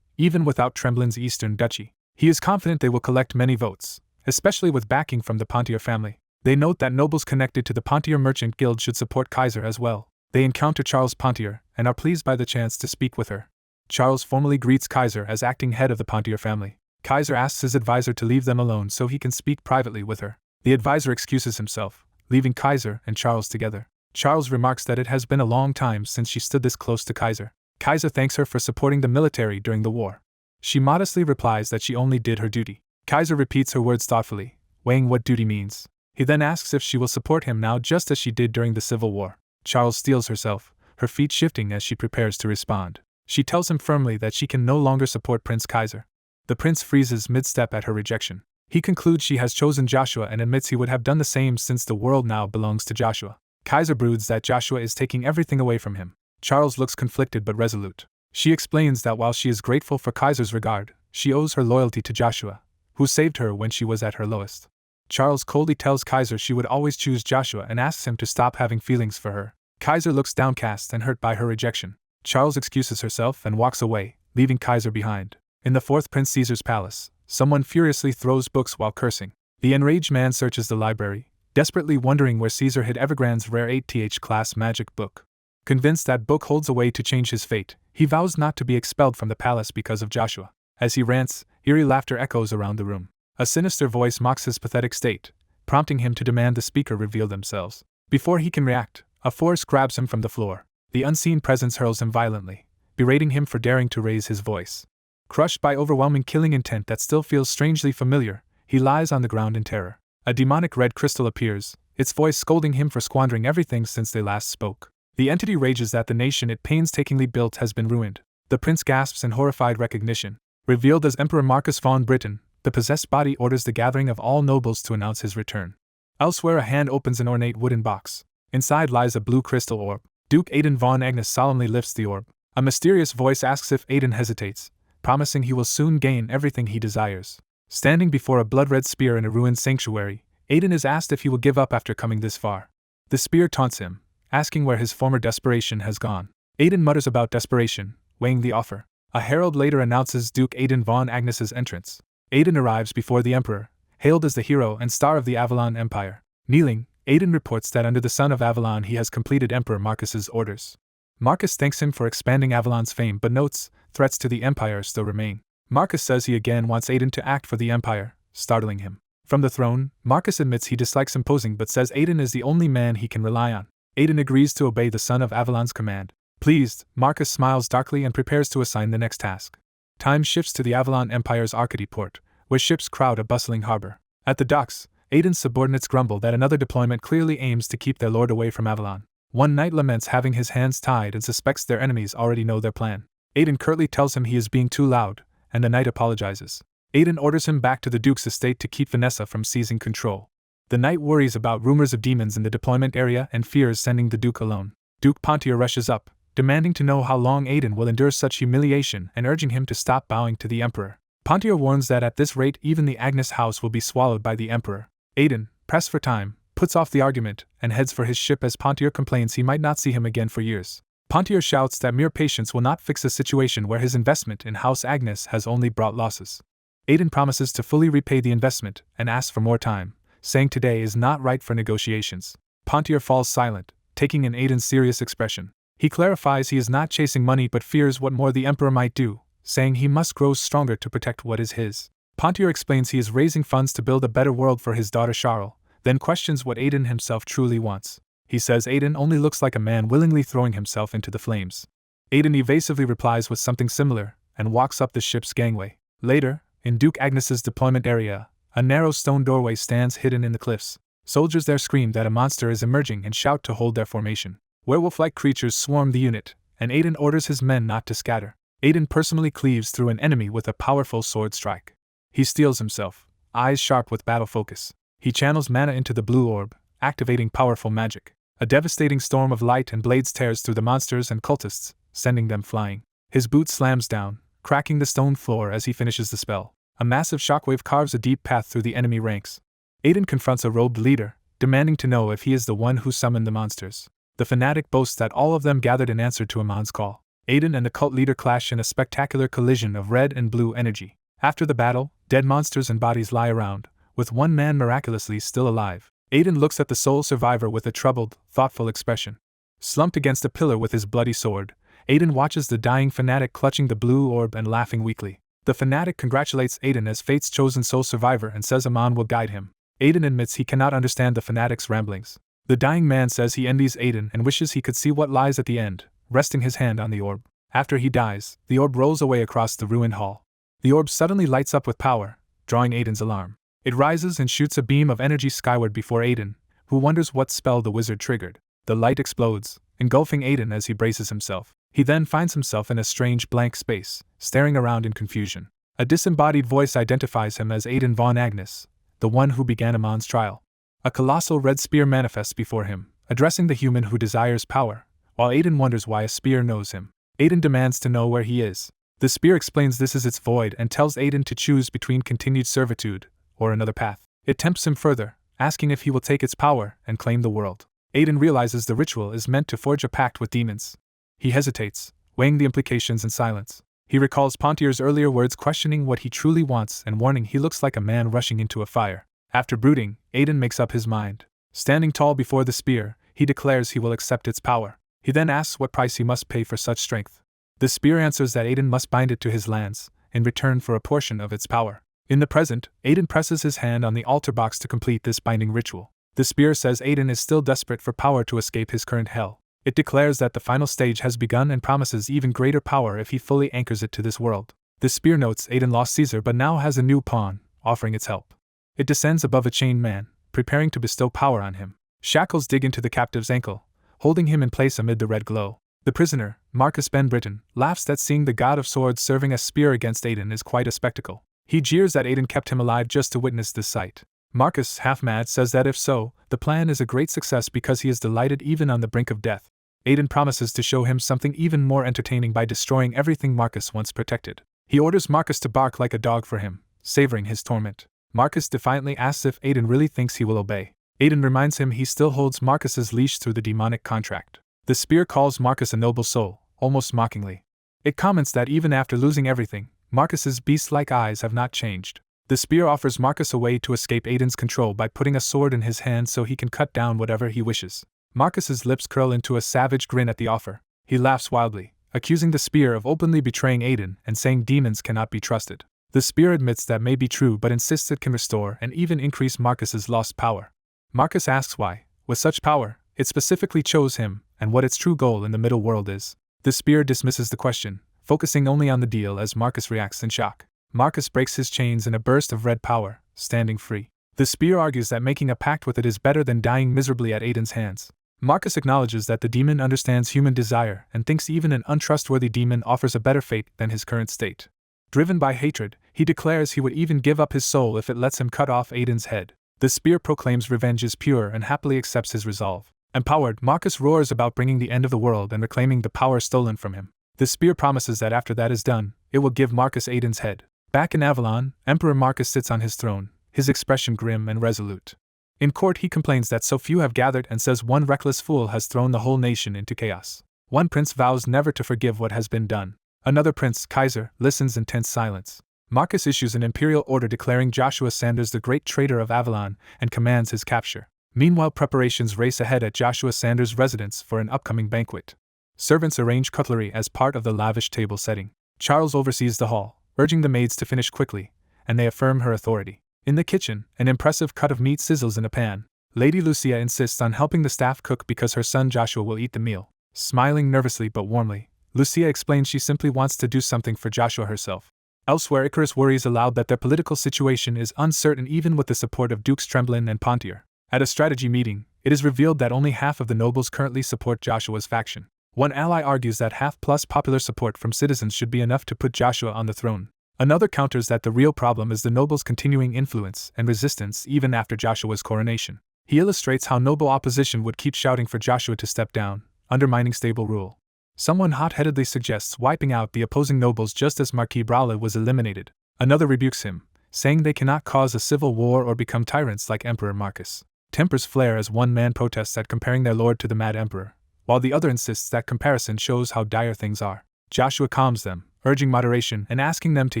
even without Tremblin's eastern duchy. He is confident they will collect many votes, especially with backing from the Pontier family. They note that nobles connected to the Pontier Merchant Guild should support Kaiser as well. They encounter Charles Pontier and are pleased by the chance to speak with her. Charles formally greets Kaiser as acting head of the Pontier family. Kaiser asks his advisor to leave them alone so he can speak privately with her. The advisor excuses himself, leaving Kaiser and Charles together. Charles remarks that it has been a long time since she stood this close to Kaiser. Kaiser thanks her for supporting the military during the war. She modestly replies that she only did her duty. Kaiser repeats her words thoughtfully, weighing what duty means. He then asks if she will support him now just as she did during the Civil War. Charles steels herself, her feet shifting as she prepares to respond. She tells him firmly that she can no longer support Prince Kaiser. The prince freezes mid-step at her rejection. He concludes she has chosen Joshua and admits he would have done the same since the world now belongs to Joshua. Kaiser broods that Joshua is taking everything away from him. Charles looks conflicted but resolute. She explains that while she is grateful for Kaiser's regard, she owes her loyalty to Joshua, who saved her when she was at her lowest. Charles coldly tells Kaiser she would always choose Joshua and asks him to stop having feelings for her. Kaiser looks downcast and hurt by her rejection. Charles excuses herself and walks away, leaving Kaiser behind. In the fourth Prince Caesar's palace, someone furiously throws books while cursing. The enraged man searches the library, desperately wondering where Caesar hid Evergrande's rare 8th class magic book. Convinced that book holds a way to change his fate, he vows not to be expelled from the palace because of Joshua. As he rants, eerie laughter echoes around the room. A sinister voice mocks his pathetic state, prompting him to demand the speaker reveal themselves. Before he can react, a force grabs him from the floor. The unseen presence hurls him violently, berating him for daring to raise his voice. Crushed by overwhelming killing intent that still feels strangely familiar, he lies on the ground in terror. A demonic red crystal appears, its voice scolding him for squandering everything since they last spoke. The entity rages that the nation it painstakingly built has been ruined. The prince gasps in horrified recognition. Revealed as Emperor Marcus von Britain, the possessed body orders the gathering of all nobles to announce his return. Elsewhere, a hand opens an ornate wooden box. Inside lies a blue crystal orb. Duke Aiden von Agnes solemnly lifts the orb. A mysterious voice asks if Aiden hesitates, promising he will soon gain everything he desires. Standing before a blood-red spear in a ruined sanctuary, Aiden is asked if he will give up after coming this far. The spear taunts him, asking where his former desperation has gone. Aiden mutters about desperation, weighing the offer. A herald later announces Duke Aiden von Agnes's entrance. Aiden arrives before the emperor, hailed as the hero and star of the Avalon Empire. Kneeling, Aiden reports that under the sun of Avalon he has completed Emperor Marcus's orders. Marcus thanks him for expanding Avalon's fame but notes, threats to the Empire still remain. Marcus says he again wants Aiden to act for the Empire, startling him. From the throne, Marcus admits he dislikes imposing but says Aiden is the only man he can rely on. Aiden agrees to obey the son of Avalon's command. Pleased, Marcus smiles darkly and prepares to assign the next task. Time shifts to the Avalon Empire's Arcady port, where ships crowd a bustling harbor. At the docks, Aiden's subordinates grumble that another deployment clearly aims to keep their lord away from Avalon. One knight laments having his hands tied and suspects their enemies already know their plan. Aiden curtly tells him he is being too loud, and the knight apologizes. Aiden orders him back to the Duke's estate to keep Vanessa from seizing control. The knight worries about rumors of demons in the deployment area and fears sending the Duke alone. Duke Pontier rushes up, demanding to know how long Aiden will endure such humiliation and urging him to stop bowing to the Emperor. Pontier warns that at this rate even the Agnes house will be swallowed by the Emperor. Aiden, pressed for time, puts off the argument and heads for his ship as Pontier complains he might not see him again for years. Pontier shouts that mere patience will not fix a situation where his investment in House Agnes has only brought losses. Aiden promises to fully repay the investment and asks for more time, saying today is not right for negotiations. Pontier falls silent, taking in Aiden's serious expression. He clarifies he is not chasing money but fears what more the Emperor might do, saying he must grow stronger to protect what is his. Pontier explains he is raising funds to build a better world for his daughter Charles, then questions what Aiden himself truly wants. He says Aiden only looks like a man willingly throwing himself into the flames. Aiden evasively replies with something similar, and walks up the ship's gangway. Later, in Duke Agnes's deployment area, a narrow stone doorway stands hidden in the cliffs. Soldiers there scream that a monster is emerging and shout to hold their formation. Werewolf-like creatures swarm the unit, and Aiden orders his men not to scatter. Aiden personally cleaves through an enemy with a powerful sword strike. He steels himself, eyes sharp with battle focus. He channels mana into the blue orb, activating powerful magic. A devastating storm of light and blades tears through the monsters and cultists, sending them flying. His boot slams down, cracking the stone floor as he finishes the spell. A massive shockwave carves a deep path through the enemy ranks. Aiden confronts a robed leader, demanding to know if he is the one who summoned the monsters. The fanatic boasts that all of them gathered in answer to Amon's call. Aiden and the cult leader clash in a spectacular collision of red and blue energy. After the battle, dead monsters and bodies lie around, with one man miraculously still alive. Aiden looks at the sole survivor with a troubled, thoughtful expression. Slumped against a pillar with his bloody sword, Aiden watches the dying fanatic clutching the blue orb and laughing weakly. The fanatic congratulates Aiden as fate's chosen sole survivor and says Amon will guide him. Aiden admits he cannot understand the fanatic's ramblings. The dying man says he envies Aiden and wishes he could see what lies at the end, resting his hand on the orb. After he dies, the orb rolls away across the ruined hall. The orb suddenly lights up with power, drawing Aiden's alarm. It rises and shoots a beam of energy skyward before Aiden, who wonders what spell the wizard triggered. The light explodes, engulfing Aiden as he braces himself. He then finds himself in a strange blank space, staring around in confusion. A disembodied voice identifies him as Aiden von Agnes, the one who began Amon's trial. A colossal red spear manifests before him, addressing the human who desires power, while Aiden wonders why a spear knows him. Aiden demands to know where he is. The spear explains this is its void and tells Aiden to choose between continued servitude or another path. It tempts him further, asking if he will take its power and claim the world. Aiden realizes the ritual is meant to forge a pact with demons. He hesitates, weighing the implications in silence. He recalls Pontier's earlier words questioning what he truly wants and warning he looks like a man rushing into a fire. After brooding, Aiden makes up his mind. Standing tall before the spear, he declares he will accept its power. He then asks what price he must pay for such strength. The spear answers that Aiden must bind it to his lance, in return for a portion of its power. In the present, Aiden presses his hand on the altar box to complete this binding ritual. The spear says Aiden is still desperate for power to escape his current hell. It declares that the final stage has begun and promises even greater power if he fully anchors it to this world. The spear notes Aiden lost Caesar but now has a new pawn, offering its help. It descends above a chained man, preparing to bestow power on him. Shackles dig into the captive's ankle, holding him in place amid the red glow. The prisoner, Marcus Ben Britton, laughs that seeing the god of swords serving a spear against Aiden is quite a spectacle. He jeers that Aiden kept him alive just to witness this sight. Marcus, half-mad, says that if so, the plan is a great success because he is delighted even on the brink of death. Aiden promises to show him something even more entertaining by destroying everything Marcus once protected. He orders Marcus to bark like a dog for him, savoring his torment. Marcus defiantly asks if Aiden really thinks he will obey. Aiden reminds him he still holds Marcus's leash through the demonic contract. The spear calls Marcus a noble soul, almost mockingly. It comments that even after losing everything, Marcus's beast-like eyes have not changed. The spear offers Marcus a way to escape Aiden's control by putting a sword in his hand so he can cut down whatever he wishes. Marcus's lips curl into a savage grin at the offer. He laughs wildly, accusing the spear of openly betraying Aiden and saying demons cannot be trusted. The spear admits that may be true but insists it can restore and even increase Marcus's lost power. Marcus asks why, with such power, it specifically chose him, and what its true goal in the middle world is. The spear dismisses the question, focusing only on the deal as Marcus reacts in shock. Marcus breaks his chains in a burst of red power, standing free. The spear argues that making a pact with it is better than dying miserably at Aiden's hands. Marcus acknowledges that the demon understands human desire and thinks even an untrustworthy demon offers a better fate than his current state. Driven by hatred, he declares he would even give up his soul if it lets him cut off Aiden's head. The spear proclaims revenge is pure and happily accepts his resolve. Empowered, Marcus roars about bringing the end of the world and reclaiming the power stolen from him. The spear promises that after that is done, it will give Marcus Aiden's head. Back in Avalon, Emperor Marcus sits on his throne, his expression grim and resolute. In court he complains that so few have gathered and says one reckless fool has thrown the whole nation into chaos. One prince vows never to forgive what has been done. Another prince, Kaiser, listens in tense silence. Marcus issues an imperial order declaring Joshua Sanders the great traitor of Avalon and commands his capture. Meanwhile, preparations race ahead at Joshua Sanders' residence for an upcoming banquet. Servants arrange cutlery as part of the lavish table setting. Charles oversees the hall, urging the maids to finish quickly, and they affirm her authority. In the kitchen, an impressive cut of meat sizzles in a pan. Lady Lucia insists on helping the staff cook because her son Joshua will eat the meal. Smiling nervously but warmly, Lucia explains she simply wants to do something for Joshua herself. Elsewhere, Icarus worries aloud that their political situation is uncertain even with the support of Dukes Tremblin and Pontier. At a strategy meeting, it is revealed that only half of the nobles currently support Joshua's faction. One ally argues that half plus popular support from citizens should be enough to put Joshua on the throne. Another counters that the real problem is the nobles' continuing influence and resistance even after Joshua's coronation. He illustrates how noble opposition would keep shouting for Joshua to step down, undermining stable rule. Someone hot-headedly suggests wiping out the opposing nobles just as Marquis Braule was eliminated. Another rebukes him, saying they cannot cause a civil war or become tyrants like Emperor Marcus. Tempers flare as one man protests at comparing their lord to the Mad Emperor, while the other insists that comparison shows how dire things are. Joshua calms them, urging moderation and asking them to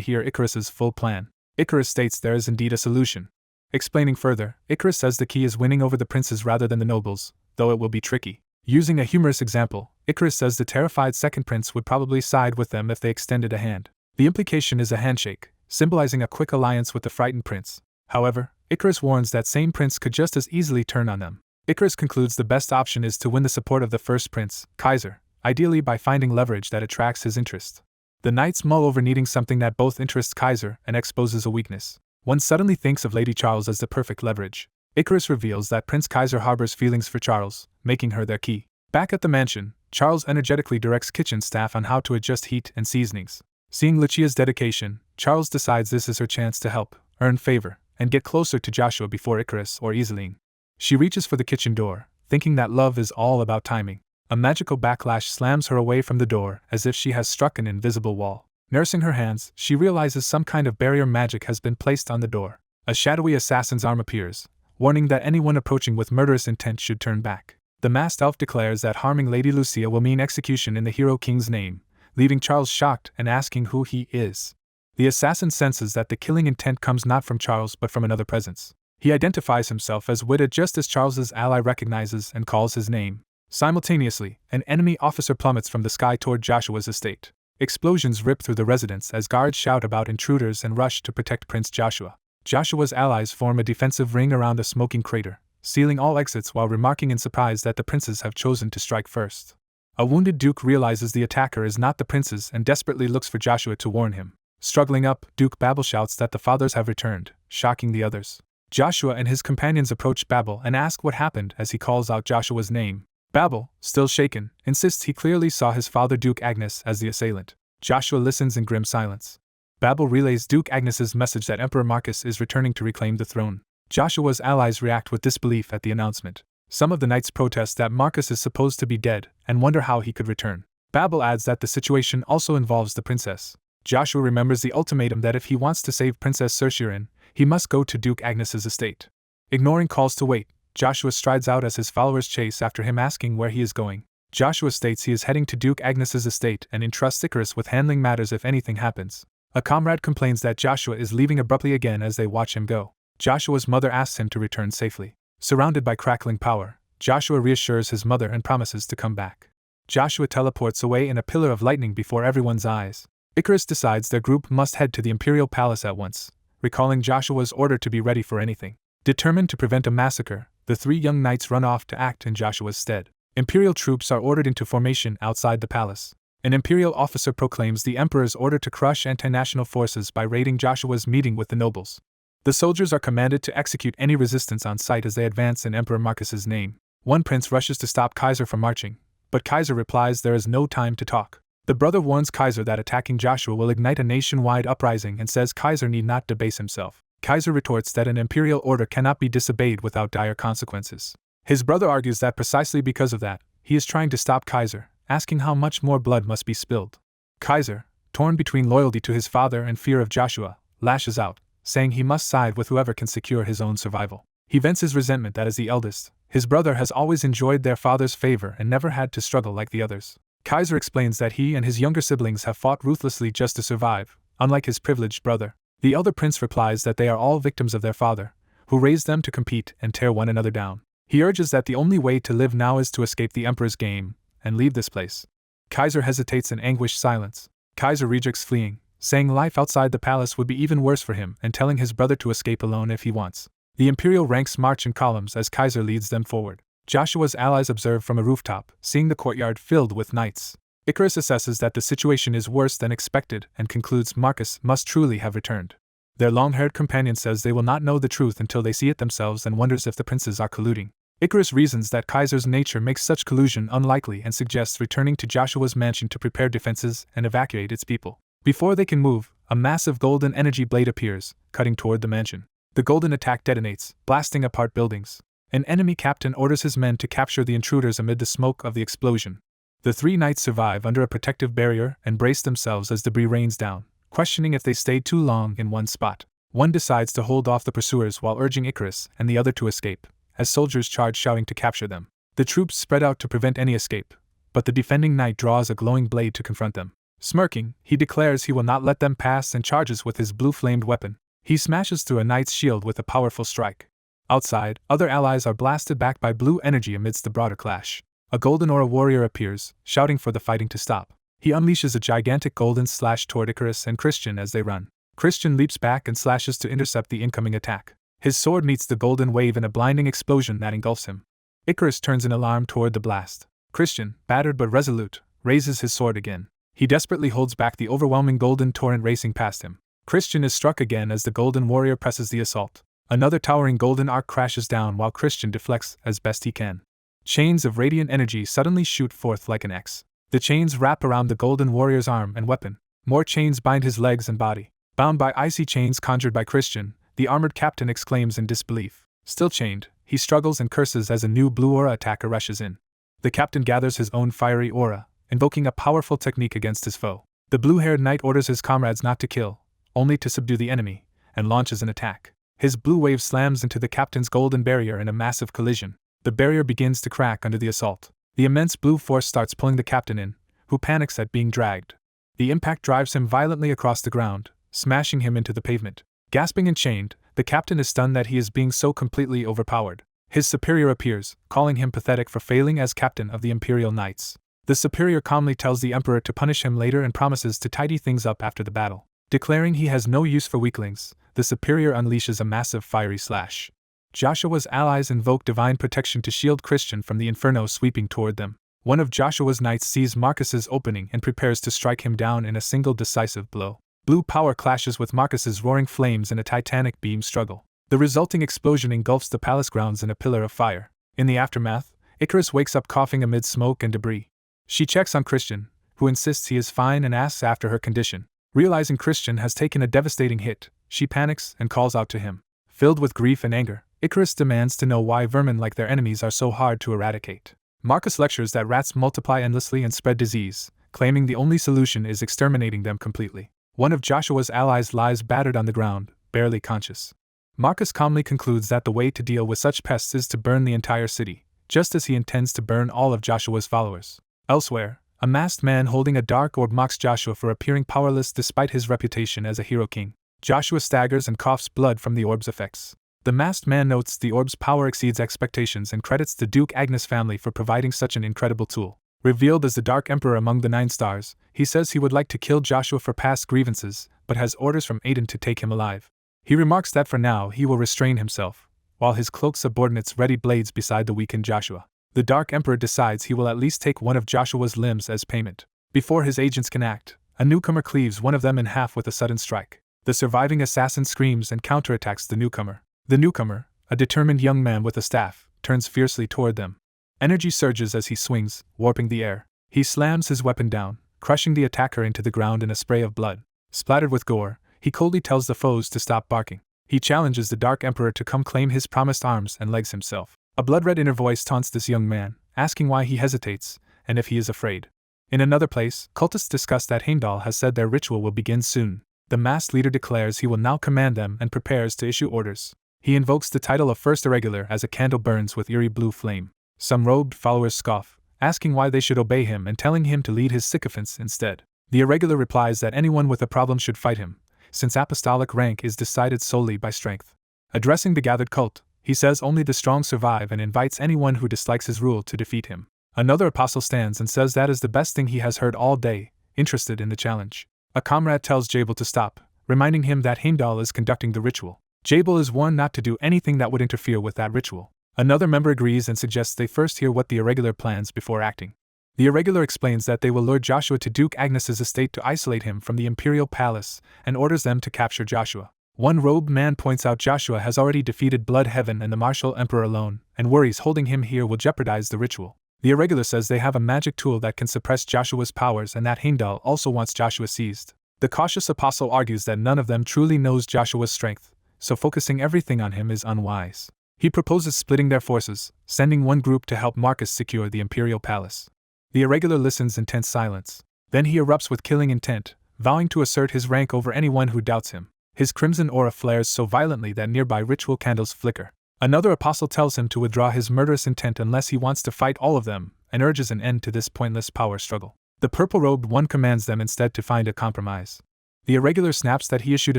hear Icarus's full plan. Icarus states there is indeed a solution. Explaining further, Icarus says the key is winning over the princes rather than the nobles, though it will be tricky. Using a humorous example, Icarus says the terrified second prince would probably side with them if they extended a hand. The implication is a handshake, symbolizing a quick alliance with the frightened prince. However, Icarus warns that same prince could just as easily turn on them. Icarus concludes the best option is to win the support of the first prince, Kaiser, ideally by finding leverage that attracts his interest. The knights mull over needing something that both interests Kaiser and exposes a weakness. One suddenly thinks of Lady Charles as the perfect leverage. Icarus reveals that Prince Kaiser harbors feelings for Charles, making her their key. Back at the mansion, Charles energetically directs kitchen staff on how to adjust heat and seasonings. Seeing Lucia's dedication, Charles decides this is her chance to help, earn favor, and get closer to Joshua before Icarus or Iseline. She reaches for the kitchen door, thinking that love is all about timing. A magical backlash slams her away from the door as if she has struck an invisible wall. Nursing her hands, she realizes some kind of barrier magic has been placed on the door. A shadowy assassin's arm appears, warning that anyone approaching with murderous intent should turn back. The masked elf declares that harming Lady Lucia will mean execution in the hero king's name, leaving Charles shocked and asking who he is. The assassin senses that the killing intent comes not from Charles but from another presence. He identifies himself as Witta just as Charles's ally recognizes and calls his name. Simultaneously, an enemy officer plummets from the sky toward Joshua's estate. Explosions rip through the residence as guards shout about intruders and rush to protect Prince Joshua. Joshua's allies form a defensive ring around the smoking crater, sealing all exits while remarking in surprise that the princes have chosen to strike first. A wounded Duke realizes the attacker is not the princes and desperately looks for Joshua to warn him. Struggling up, Duke Babel shouts that the fathers have returned, shocking the others. Joshua and his companions approach Babel and ask what happened as he calls out Joshua's name. Babel, still shaken, insists he clearly saw his father Duke Agnes as the assailant. Joshua listens in grim silence. Babel relays Duke Agnes's message that Emperor Marcus is returning to reclaim the throne. Joshua's allies react with disbelief at the announcement. Some of the knights protest that Marcus is supposed to be dead and wonder how he could return. Babel adds that the situation also involves the princess. Joshua remembers the ultimatum that if he wants to save Princess Cercirin, he must go to Duke Agnes's estate. Ignoring calls to wait, Joshua strides out as his followers chase after him asking where he is going. Joshua states he is heading to Duke Agnes's estate and entrusts Icarus with handling matters if anything happens. A comrade complains that Joshua is leaving abruptly again as they watch him go. Joshua's mother asks him to return safely. Surrounded by crackling power, Joshua reassures his mother and promises to come back. Joshua teleports away in a pillar of lightning before everyone's eyes. Icarus decides their group must head to the Imperial Palace at once, recalling Joshua's order to be ready for anything. Determined to prevent a massacre, the three young knights run off to act in Joshua's stead. Imperial troops are ordered into formation outside the palace. An Imperial officer proclaims the Emperor's order to crush anti-national forces by raiding Joshua's meeting with the nobles. The soldiers are commanded to execute any resistance on sight as they advance in Emperor Marcus's name. One prince rushes to stop Kaiser from marching, but Kaiser replies there is no time to talk. The brother warns Kaiser that attacking Joshua will ignite a nationwide uprising and says Kaiser need not debase himself. Kaiser retorts that an imperial order cannot be disobeyed without dire consequences. His brother argues that precisely because of that, he is trying to stop Kaiser, asking how much more blood must be spilled. Kaiser, torn between loyalty to his father and fear of Joshua, lashes out, saying he must side with whoever can secure his own survival. He vents his resentment that as the eldest, his brother has always enjoyed their father's favor and never had to struggle like the others. Kaiser explains that he and his younger siblings have fought ruthlessly just to survive, unlike his privileged brother. The elder prince replies that they are all victims of their father, who raised them to compete and tear one another down. He urges that the only way to live now is to escape the emperor's game and leave this place. Kaiser hesitates in anguished silence. Kaiser rejects fleeing, saying life outside the palace would be even worse for him and telling his brother to escape alone if he wants. The imperial ranks march in columns as Kaiser leads them forward. Joshua's allies observe from a rooftop, seeing the courtyard filled with knights. Icarus assesses that the situation is worse than expected and concludes Marcus must truly have returned. Their long-haired companion says they will not know the truth until they see it themselves and wonders if the princes are colluding. Icarus reasons that Kaiser's nature makes such collusion unlikely and suggests returning to Joshua's mansion to prepare defenses and evacuate its people. Before they can move, a massive golden energy blade appears, cutting toward the mansion. The golden attack detonates, blasting apart buildings. An enemy captain orders his men to capture the intruders amid the smoke of the explosion. The three knights survive under a protective barrier and brace themselves as debris rains down, questioning if they stayed too long in one spot. One decides to hold off the pursuers while urging Icarus and the other to escape, as soldiers charge shouting to capture them. The troops spread out to prevent any escape, but the defending knight draws a glowing blade to confront them. Smirking, he declares he will not let them pass and charges with his blue-flamed weapon. He smashes through a knight's shield with a powerful strike. Outside, other allies are blasted back by blue energy amidst the broader clash. A golden aura warrior appears, shouting for the fighting to stop. He unleashes a gigantic golden slash toward Icarus and Christian as they run. Christian leaps back and slashes to intercept the incoming attack. His sword meets the golden wave in a blinding explosion that engulfs him. Icarus turns in alarm toward the blast. Christian, battered but resolute, raises his sword again. He desperately holds back the overwhelming golden torrent racing past him. Christian is struck again as the golden warrior presses the assault. Another towering golden arc crashes down while Christian deflects as best he can. Chains of radiant energy suddenly shoot forth like an X. The chains wrap around the golden warrior's arm and weapon. More chains bind his legs and body. Bound by icy chains conjured by Christian, the armored captain exclaims in disbelief. Still chained, he struggles and curses as a new blue aura attacker rushes in. The captain gathers his own fiery aura, invoking a powerful technique against his foe. The blue-haired knight orders his comrades not to kill, only to subdue the enemy, and launches an attack. His blue wave slams into the captain's golden barrier in a massive collision. The barrier begins to crack under the assault. The immense blue force starts pulling the captain in, who panics at being dragged. The impact drives him violently across the ground, smashing him into the pavement. Gasping and chained, the captain is stunned that he is being so completely overpowered. His superior appears, calling him pathetic for failing as captain of the Imperial Knights. The superior calmly tells the emperor to punish him later and promises to tidy things up after the battle. Declaring he has no use for weaklings, the superior unleashes a massive fiery slash. Joshua's allies invoke divine protection to shield Christian from the inferno sweeping toward them. One of Joshua's knights sees Marcus's opening and prepares to strike him down in a single decisive blow. Blue power clashes with Marcus's roaring flames in a titanic beam struggle. The resulting explosion engulfs the palace grounds in a pillar of fire. In the aftermath, Icarus wakes up coughing amid smoke and debris. She checks on Christian, who insists he is fine and asks after her condition. Realizing Christian has taken a devastating hit, she panics and calls out to him. Filled with grief and anger, Icarus demands to know why vermin like their enemies are so hard to eradicate. Marcus lectures that rats multiply endlessly and spread disease, claiming the only solution is exterminating them completely. One of Joshua's allies lies battered on the ground, barely conscious. Marcus calmly concludes that the way to deal with such pests is to burn the entire city, just as he intends to burn all of Joshua's followers. Elsewhere, a masked man holding a dark orb mocks Joshua for appearing powerless despite his reputation as a hero king. Joshua staggers and coughs blood from the orb's effects. The masked man notes the orb's power exceeds expectations and credits the Duke Agnes family for providing such an incredible tool. Revealed as the Dark Emperor among the 9 stars, he says he would like to kill Joshua for past grievances, but has orders from Aiden to take him alive. He remarks that for now he will restrain himself, while his cloaked subordinates ready blades beside the weakened Joshua. The Dark Emperor decides he will at least take one of Joshua's limbs as payment. Before his agents can act, a newcomer cleaves one of them in half with a sudden strike. The surviving assassin screams and counterattacks the newcomer. The newcomer, a determined young man with a staff, turns fiercely toward them. Energy surges as he swings, warping the air. He slams his weapon down, crushing the attacker into the ground in a spray of blood. Splattered with gore, he coldly tells the foes to stop barking. He challenges the Dark Emperor to come claim his promised arms and legs himself. A blood-red inner voice taunts this young man, asking why he hesitates, and if he is afraid. In another place, cultists discuss that Heimdall has said their ritual will begin soon. The masked leader declares he will now command them and prepares to issue orders. He invokes the title of First Irregular as a candle burns with eerie blue flame. Some robed followers scoff, asking why they should obey him and telling him to lead his sycophants instead. The Irregular replies that anyone with a problem should fight him, since apostolic rank is decided solely by strength. Addressing the gathered cult, he says only the strong survive and invites anyone who dislikes his rule to defeat him. Another apostle stands and says that is the best thing he has heard all day, interested in the challenge. A comrade tells Jabal to stop, reminding him that Heimdall is conducting the ritual. Jabal is warned not to do anything that would interfere with that ritual. Another member agrees and suggests they first hear what the Irregular plans before acting. The Irregular explains that they will lure Joshua to Duke Agnes's estate to isolate him from the Imperial palace, and orders them to capture Joshua. One robed man points out Joshua has already defeated Blood Heaven and the Martial Emperor alone, and worries holding him here will jeopardize the ritual. The Irregular says they have a magic tool that can suppress Joshua's powers and that Heimdall also wants Joshua seized. The cautious apostle argues that none of them truly knows Joshua's strength, so focusing everything on him is unwise. He proposes splitting their forces, sending one group to help Marcus secure the Imperial palace. The Irregular listens in tense silence. Then he erupts with killing intent, vowing to assert his rank over anyone who doubts him. His crimson aura flares so violently that nearby ritual candles flicker. Another apostle tells him to withdraw his murderous intent unless he wants to fight all of them, and urges an end to this pointless power struggle. The purple-robed one commands them instead to find a compromise. The Irregular snaps that he issued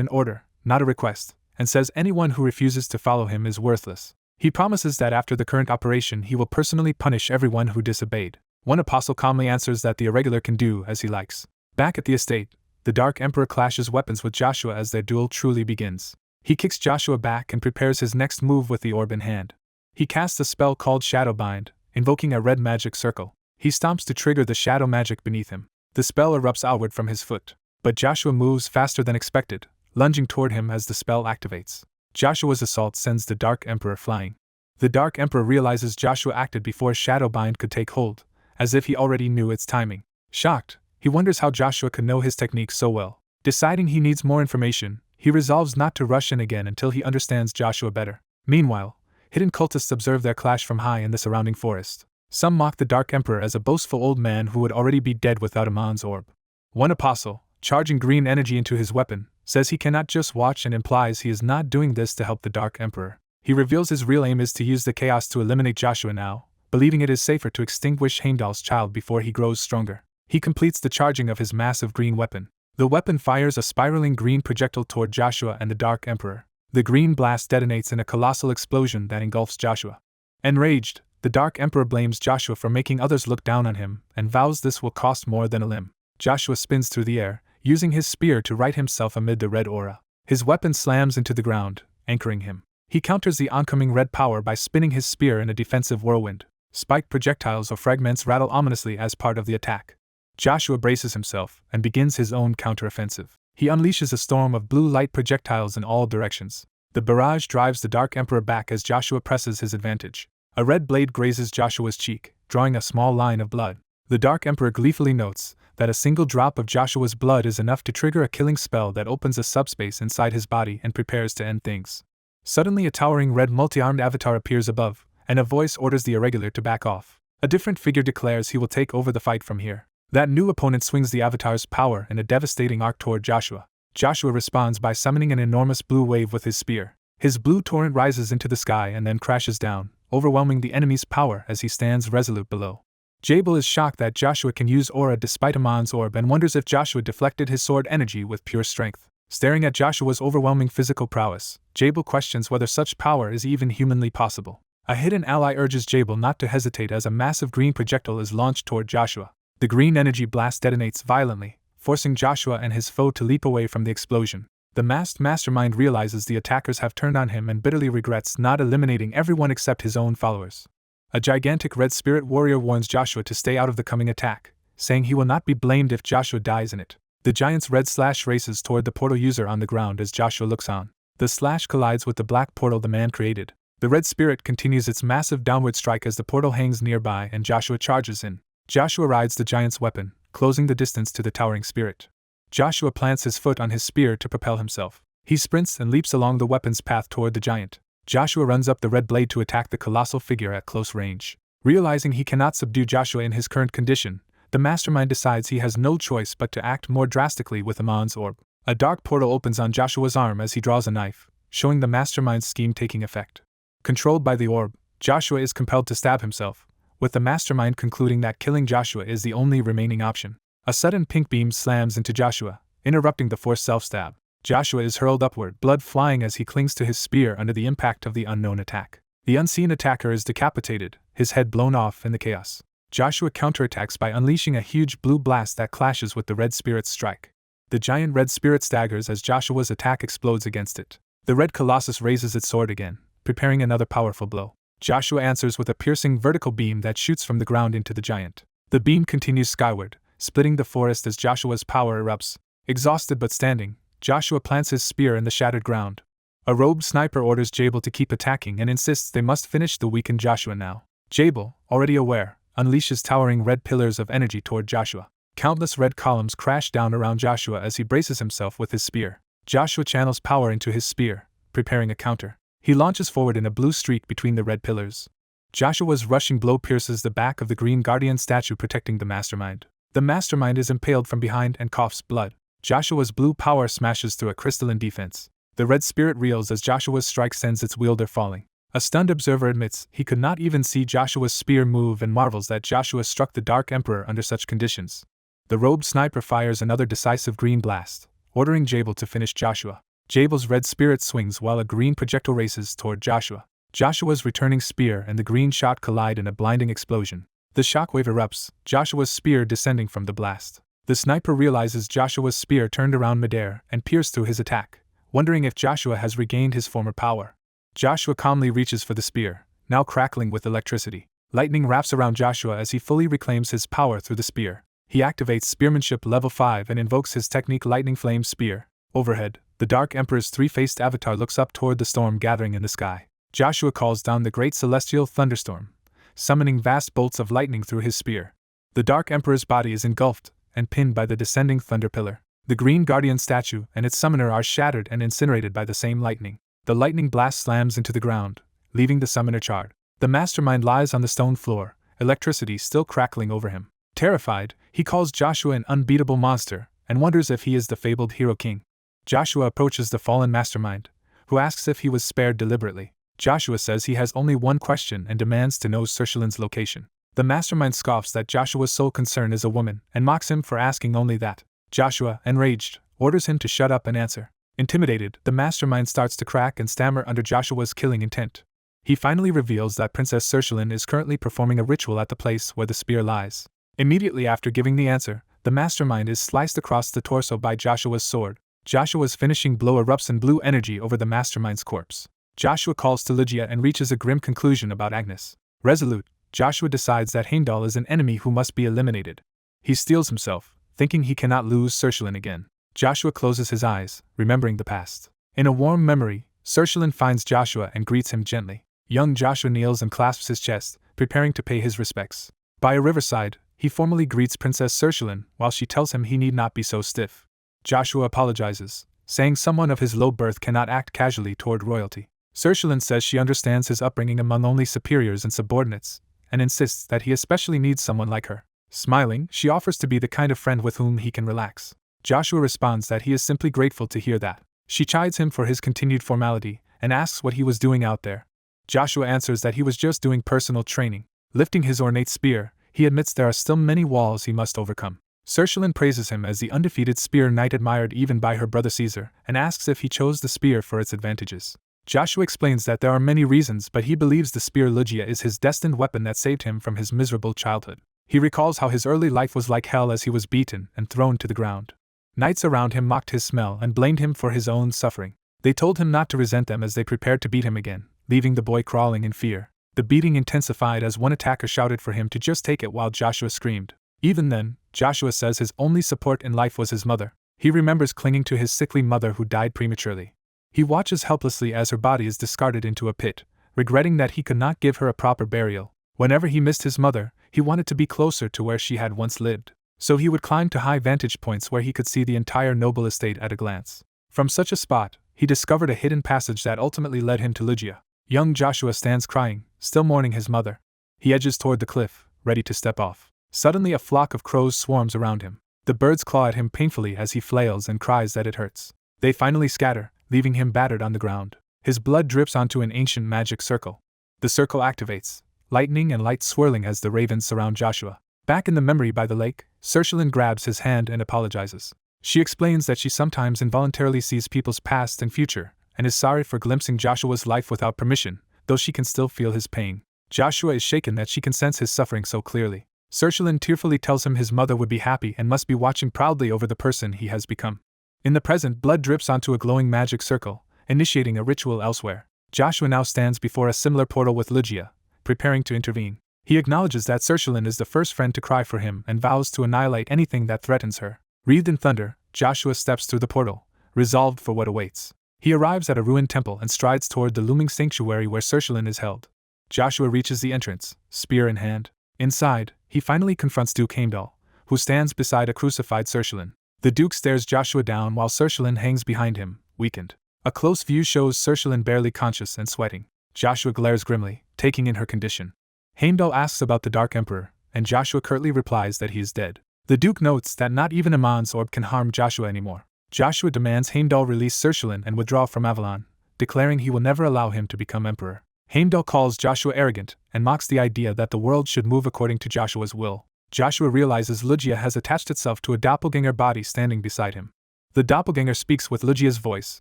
an order, not a request, and says anyone who refuses to follow him is worthless. He promises that after the current operation he will personally punish everyone who disobeyed. One apostle calmly answers that the Irregular can do as he likes. Back at the estate, the Dark Emperor clashes weapons with Joshua as their duel truly begins. He kicks Joshua back and prepares his next move with the orb in hand. He casts a spell called Shadowbind, invoking a red magic circle. He stomps to trigger the shadow magic beneath him. The spell erupts outward from his foot, but Joshua moves faster than expected, lunging toward him as the spell activates. Joshua's assault sends the Dark Emperor flying. The Dark Emperor realizes Joshua acted before Shadowbind could take hold, as if he already knew its timing. Shocked, he wonders how Joshua could know his technique so well. Deciding he needs more information, he resolves not to rush in again until he understands Joshua better. Meanwhile, hidden cultists observe their clash from high in the surrounding forest. Some mock the Dark Emperor as a boastful old man who would already be dead without Amon's orb. One apostle, charging green energy into his weapon, says he cannot just watch and implies he is not doing this to help the Dark Emperor. He reveals his real aim is to use the chaos to eliminate Joshua now, believing it is safer to extinguish Heimdall's child before he grows stronger. He completes the charging of his massive green weapon. The weapon fires a spiraling green projectile toward Joshua and the Dark Emperor. The green blast detonates in a colossal explosion that engulfs Joshua. Enraged, the Dark Emperor blames Joshua for making others look down on him and vows this will cost more than a limb. Joshua spins through the air, using his spear to right himself amid the red aura. His weapon slams into the ground, anchoring him. He counters the oncoming red power by spinning his spear in a defensive whirlwind. Spiked projectiles or fragments rattle ominously as part of the attack. Joshua braces himself and begins his own counteroffensive. He unleashes a storm of blue light projectiles in all directions. The barrage drives the Dark Emperor back as Joshua presses his advantage. A red blade grazes Joshua's cheek, drawing a small line of blood. The Dark Emperor gleefully notes that a single drop of Joshua's blood is enough to trigger a killing spell that opens a subspace inside his body and prepares to end things. Suddenly a towering red multi-armed avatar appears above, and a voice orders the Irregular to back off. A different figure declares he will take over the fight from here. That new opponent swings the avatar's power in a devastating arc toward Joshua. Joshua responds by summoning an enormous blue wave with his spear. His blue torrent rises into the sky and then crashes down, overwhelming the enemy's power as he stands resolute below. Jabal is shocked that Joshua can use aura despite Amon's orb and wonders if Joshua deflected his sword energy with pure strength. Staring at Joshua's overwhelming physical prowess, Jabal questions whether such power is even humanly possible. A hidden ally urges Jabal not to hesitate as a massive green projectile is launched toward Joshua. The green energy blast detonates violently, forcing Joshua and his foe to leap away from the explosion. The masked mastermind realizes the attackers have turned on him and bitterly regrets not eliminating everyone except his own followers. A gigantic red spirit warrior warns Joshua to stay out of the coming attack, saying he will not be blamed if Joshua dies in it. The giant's red slash races toward the portal user on the ground as Joshua looks on. The slash collides with the black portal the man created. The red spirit continues its massive downward strike as the portal hangs nearby and Joshua charges in. Joshua rides the giant's weapon, closing the distance to the towering spirit. Joshua plants his foot on his spear to propel himself. He sprints and leaps along the weapon's path toward the giant. Joshua runs up the red blade to attack the colossal figure at close range. Realizing he cannot subdue Joshua in his current condition, the mastermind decides he has no choice but to act more drastically with Amon's orb. A dark portal opens on Joshua's arm as he draws a knife, showing the mastermind's scheme taking effect. Controlled by the orb, Joshua is compelled to stab himself, with the mastermind concluding that killing Joshua is the only remaining option. A sudden pink beam slams into Joshua, interrupting the forced self-stab. Joshua is hurled upward, blood flying as he clings to his spear under the impact of the unknown attack. The unseen attacker is decapitated, his head blown off in the chaos. Joshua counterattacks by unleashing a huge blue blast that clashes with the red spirit's strike. The giant red spirit staggers as Joshua's attack explodes against it. The red colossus raises its sword again, preparing another powerful blow. Joshua answers with a piercing vertical beam that shoots from the ground into the giant. The beam continues skyward, splitting the forest as Joshua's power erupts. Exhausted but standing, Joshua plants his spear in the shattered ground. A robed sniper orders Jabal to keep attacking and insists they must finish the weakened Joshua now. Jabal, already aware, unleashes towering red pillars of energy toward Joshua. Countless red columns crash down around Joshua as he braces himself with his spear. Joshua channels power into his spear, preparing a counter. He launches forward in a blue streak between the red pillars. Joshua's rushing blow pierces the back of the green guardian statue protecting the mastermind. The mastermind is impaled from behind and coughs blood. Joshua's blue power smashes through a crystalline defense. The red spirit reels as Joshua's strike sends its wielder falling. A stunned observer admits he could not even see Joshua's spear move and marvels that Joshua struck the Dark Emperor under such conditions. The robed sniper fires another decisive green blast, ordering Jabal to finish Joshua. Jabal's red spirit swings while a green projectile races toward Joshua. Joshua's returning spear and the green shot collide in a blinding explosion. The shockwave erupts, Joshua's spear descending from the blast. The sniper realizes Joshua's spear turned around midair and pierced through his attack, wondering if Joshua has regained his former power. Joshua calmly reaches for the spear, now crackling with electricity. Lightning wraps around Joshua as he fully reclaims his power through the spear. He activates Spearmanship Level 5 and invokes his technique Lightning Flame Spear. Overhead, the Dark Emperor's three-faced avatar looks up toward the storm gathering in the sky. Joshua calls down the great celestial thunderstorm, summoning vast bolts of lightning through his spear. The Dark Emperor's body is engulfed and pinned by the descending thunder pillar. The green guardian statue and its summoner are shattered and incinerated by the same lightning. The lightning blast slams into the ground, leaving the summoner charred. The mastermind lies on the stone floor, electricity still crackling over him. Terrified, he calls Joshua an unbeatable monster and wonders if he is the fabled hero king. Joshua approaches the fallen mastermind, who asks if he was spared deliberately. Joshua says he has only one question and demands to know Surshalin's location. The mastermind scoffs that Joshua's sole concern is a woman and mocks him for asking only that. Joshua, enraged, orders him to shut up and answer. Intimidated, the mastermind starts to crack and stammer under Joshua's killing intent. He finally reveals that Princess Surshalin is currently performing a ritual at the place where the spear lies. Immediately after giving the answer, the mastermind is sliced across the torso by Joshua's sword. Joshua's finishing blow erupts in blue energy over the mastermind's corpse. Joshua calls to Lucia and reaches a grim conclusion about Agnes. Resolute, Joshua decides that Heimdall is an enemy who must be eliminated. He steels himself, thinking he cannot lose Surshalin again. Joshua closes his eyes, remembering the past. In a warm memory, Surshalin finds Joshua and greets him gently. Young Joshua kneels and clasps his chest, preparing to pay his respects. By a riverside, he formally greets Princess Surshalin while she tells him he need not be so stiff. Joshua apologizes, saying someone of his low birth cannot act casually toward royalty. Surshalin says she understands his upbringing among only superiors and subordinates, and insists that he especially needs someone like her. Smiling, she offers to be the kind of friend with whom he can relax. Joshua responds that he is simply grateful to hear that. She chides him for his continued formality and asks what he was doing out there. Joshua answers that he was just doing personal training. Lifting his ornate spear, he admits there are still many walls he must overcome. Surshalin praises him as the undefeated spear knight admired even by her brother Caesar, and asks if he chose the spear for its advantages. Joshua explains that there are many reasons, but he believes the spear Lucia is his destined weapon that saved him from his miserable childhood. He recalls how his early life was like hell as he was beaten and thrown to the ground. Knights around him mocked his smell and blamed him for his own suffering. They told him not to resent them as they prepared to beat him again, leaving the boy crawling in fear. The beating intensified as one attacker shouted for him to just take it while Joshua screamed. Even then, Joshua says his only support in life was his mother. He remembers clinging to his sickly mother who died prematurely. He watches helplessly as her body is discarded into a pit, regretting that he could not give her a proper burial. Whenever he missed his mother, he wanted to be closer to where she had once lived. So he would climb to high vantage points where he could see the entire noble estate at a glance. From such a spot, he discovered a hidden passage that ultimately led him to Lucia. Young Joshua stands crying, still mourning his mother. He edges toward the cliff, ready to step off. Suddenly a flock of crows swarms around him. The birds claw at him painfully as he flails and cries that it hurts. They finally scatter, leaving him battered on the ground. His blood drips onto an ancient magic circle. The circle activates, lightning and light swirling as the ravens surround Joshua. Back in the memory by the lake, Cershalin grabs his hand and apologizes. She explains that she sometimes involuntarily sees people's past and future, and is sorry for glimpsing Joshua's life without permission, though she can still feel his pain. Joshua is shaken that she can sense his suffering so clearly. Cershalin tearfully tells him his mother would be happy and must be watching proudly over the person he has become. In the present, blood drips onto a glowing magic circle, initiating a ritual elsewhere. Joshua now stands before a similar portal with Lucia, preparing to intervene. He acknowledges that Cershalin is the first friend to cry for him and vows to annihilate anything that threatens her. Wreathed in thunder, Joshua steps through the portal, resolved for what awaits. He arrives at a ruined temple and strides toward the looming sanctuary where Cershalin is held. Joshua reaches the entrance, spear in hand. Inside, he finally confronts Duke Heimdall, who stands beside a crucified Cershalin. The Duke stares Joshua down while Cershalin hangs behind him, weakened. A close view shows Cershalin barely conscious and sweating. Joshua glares grimly, taking in her condition. Heimdall asks about the Dark Emperor, and Joshua curtly replies that he is dead. The Duke notes that not even Amon's orb can harm Joshua anymore. Joshua demands Heimdall release Cershalin and withdraw from Avalon, declaring he will never allow him to become emperor. Heimdall calls Joshua arrogant and mocks the idea that the world should move according to Joshua's will. Joshua realizes Lucia has attached itself to a doppelganger body standing beside him. The doppelganger speaks with Lucia's voice,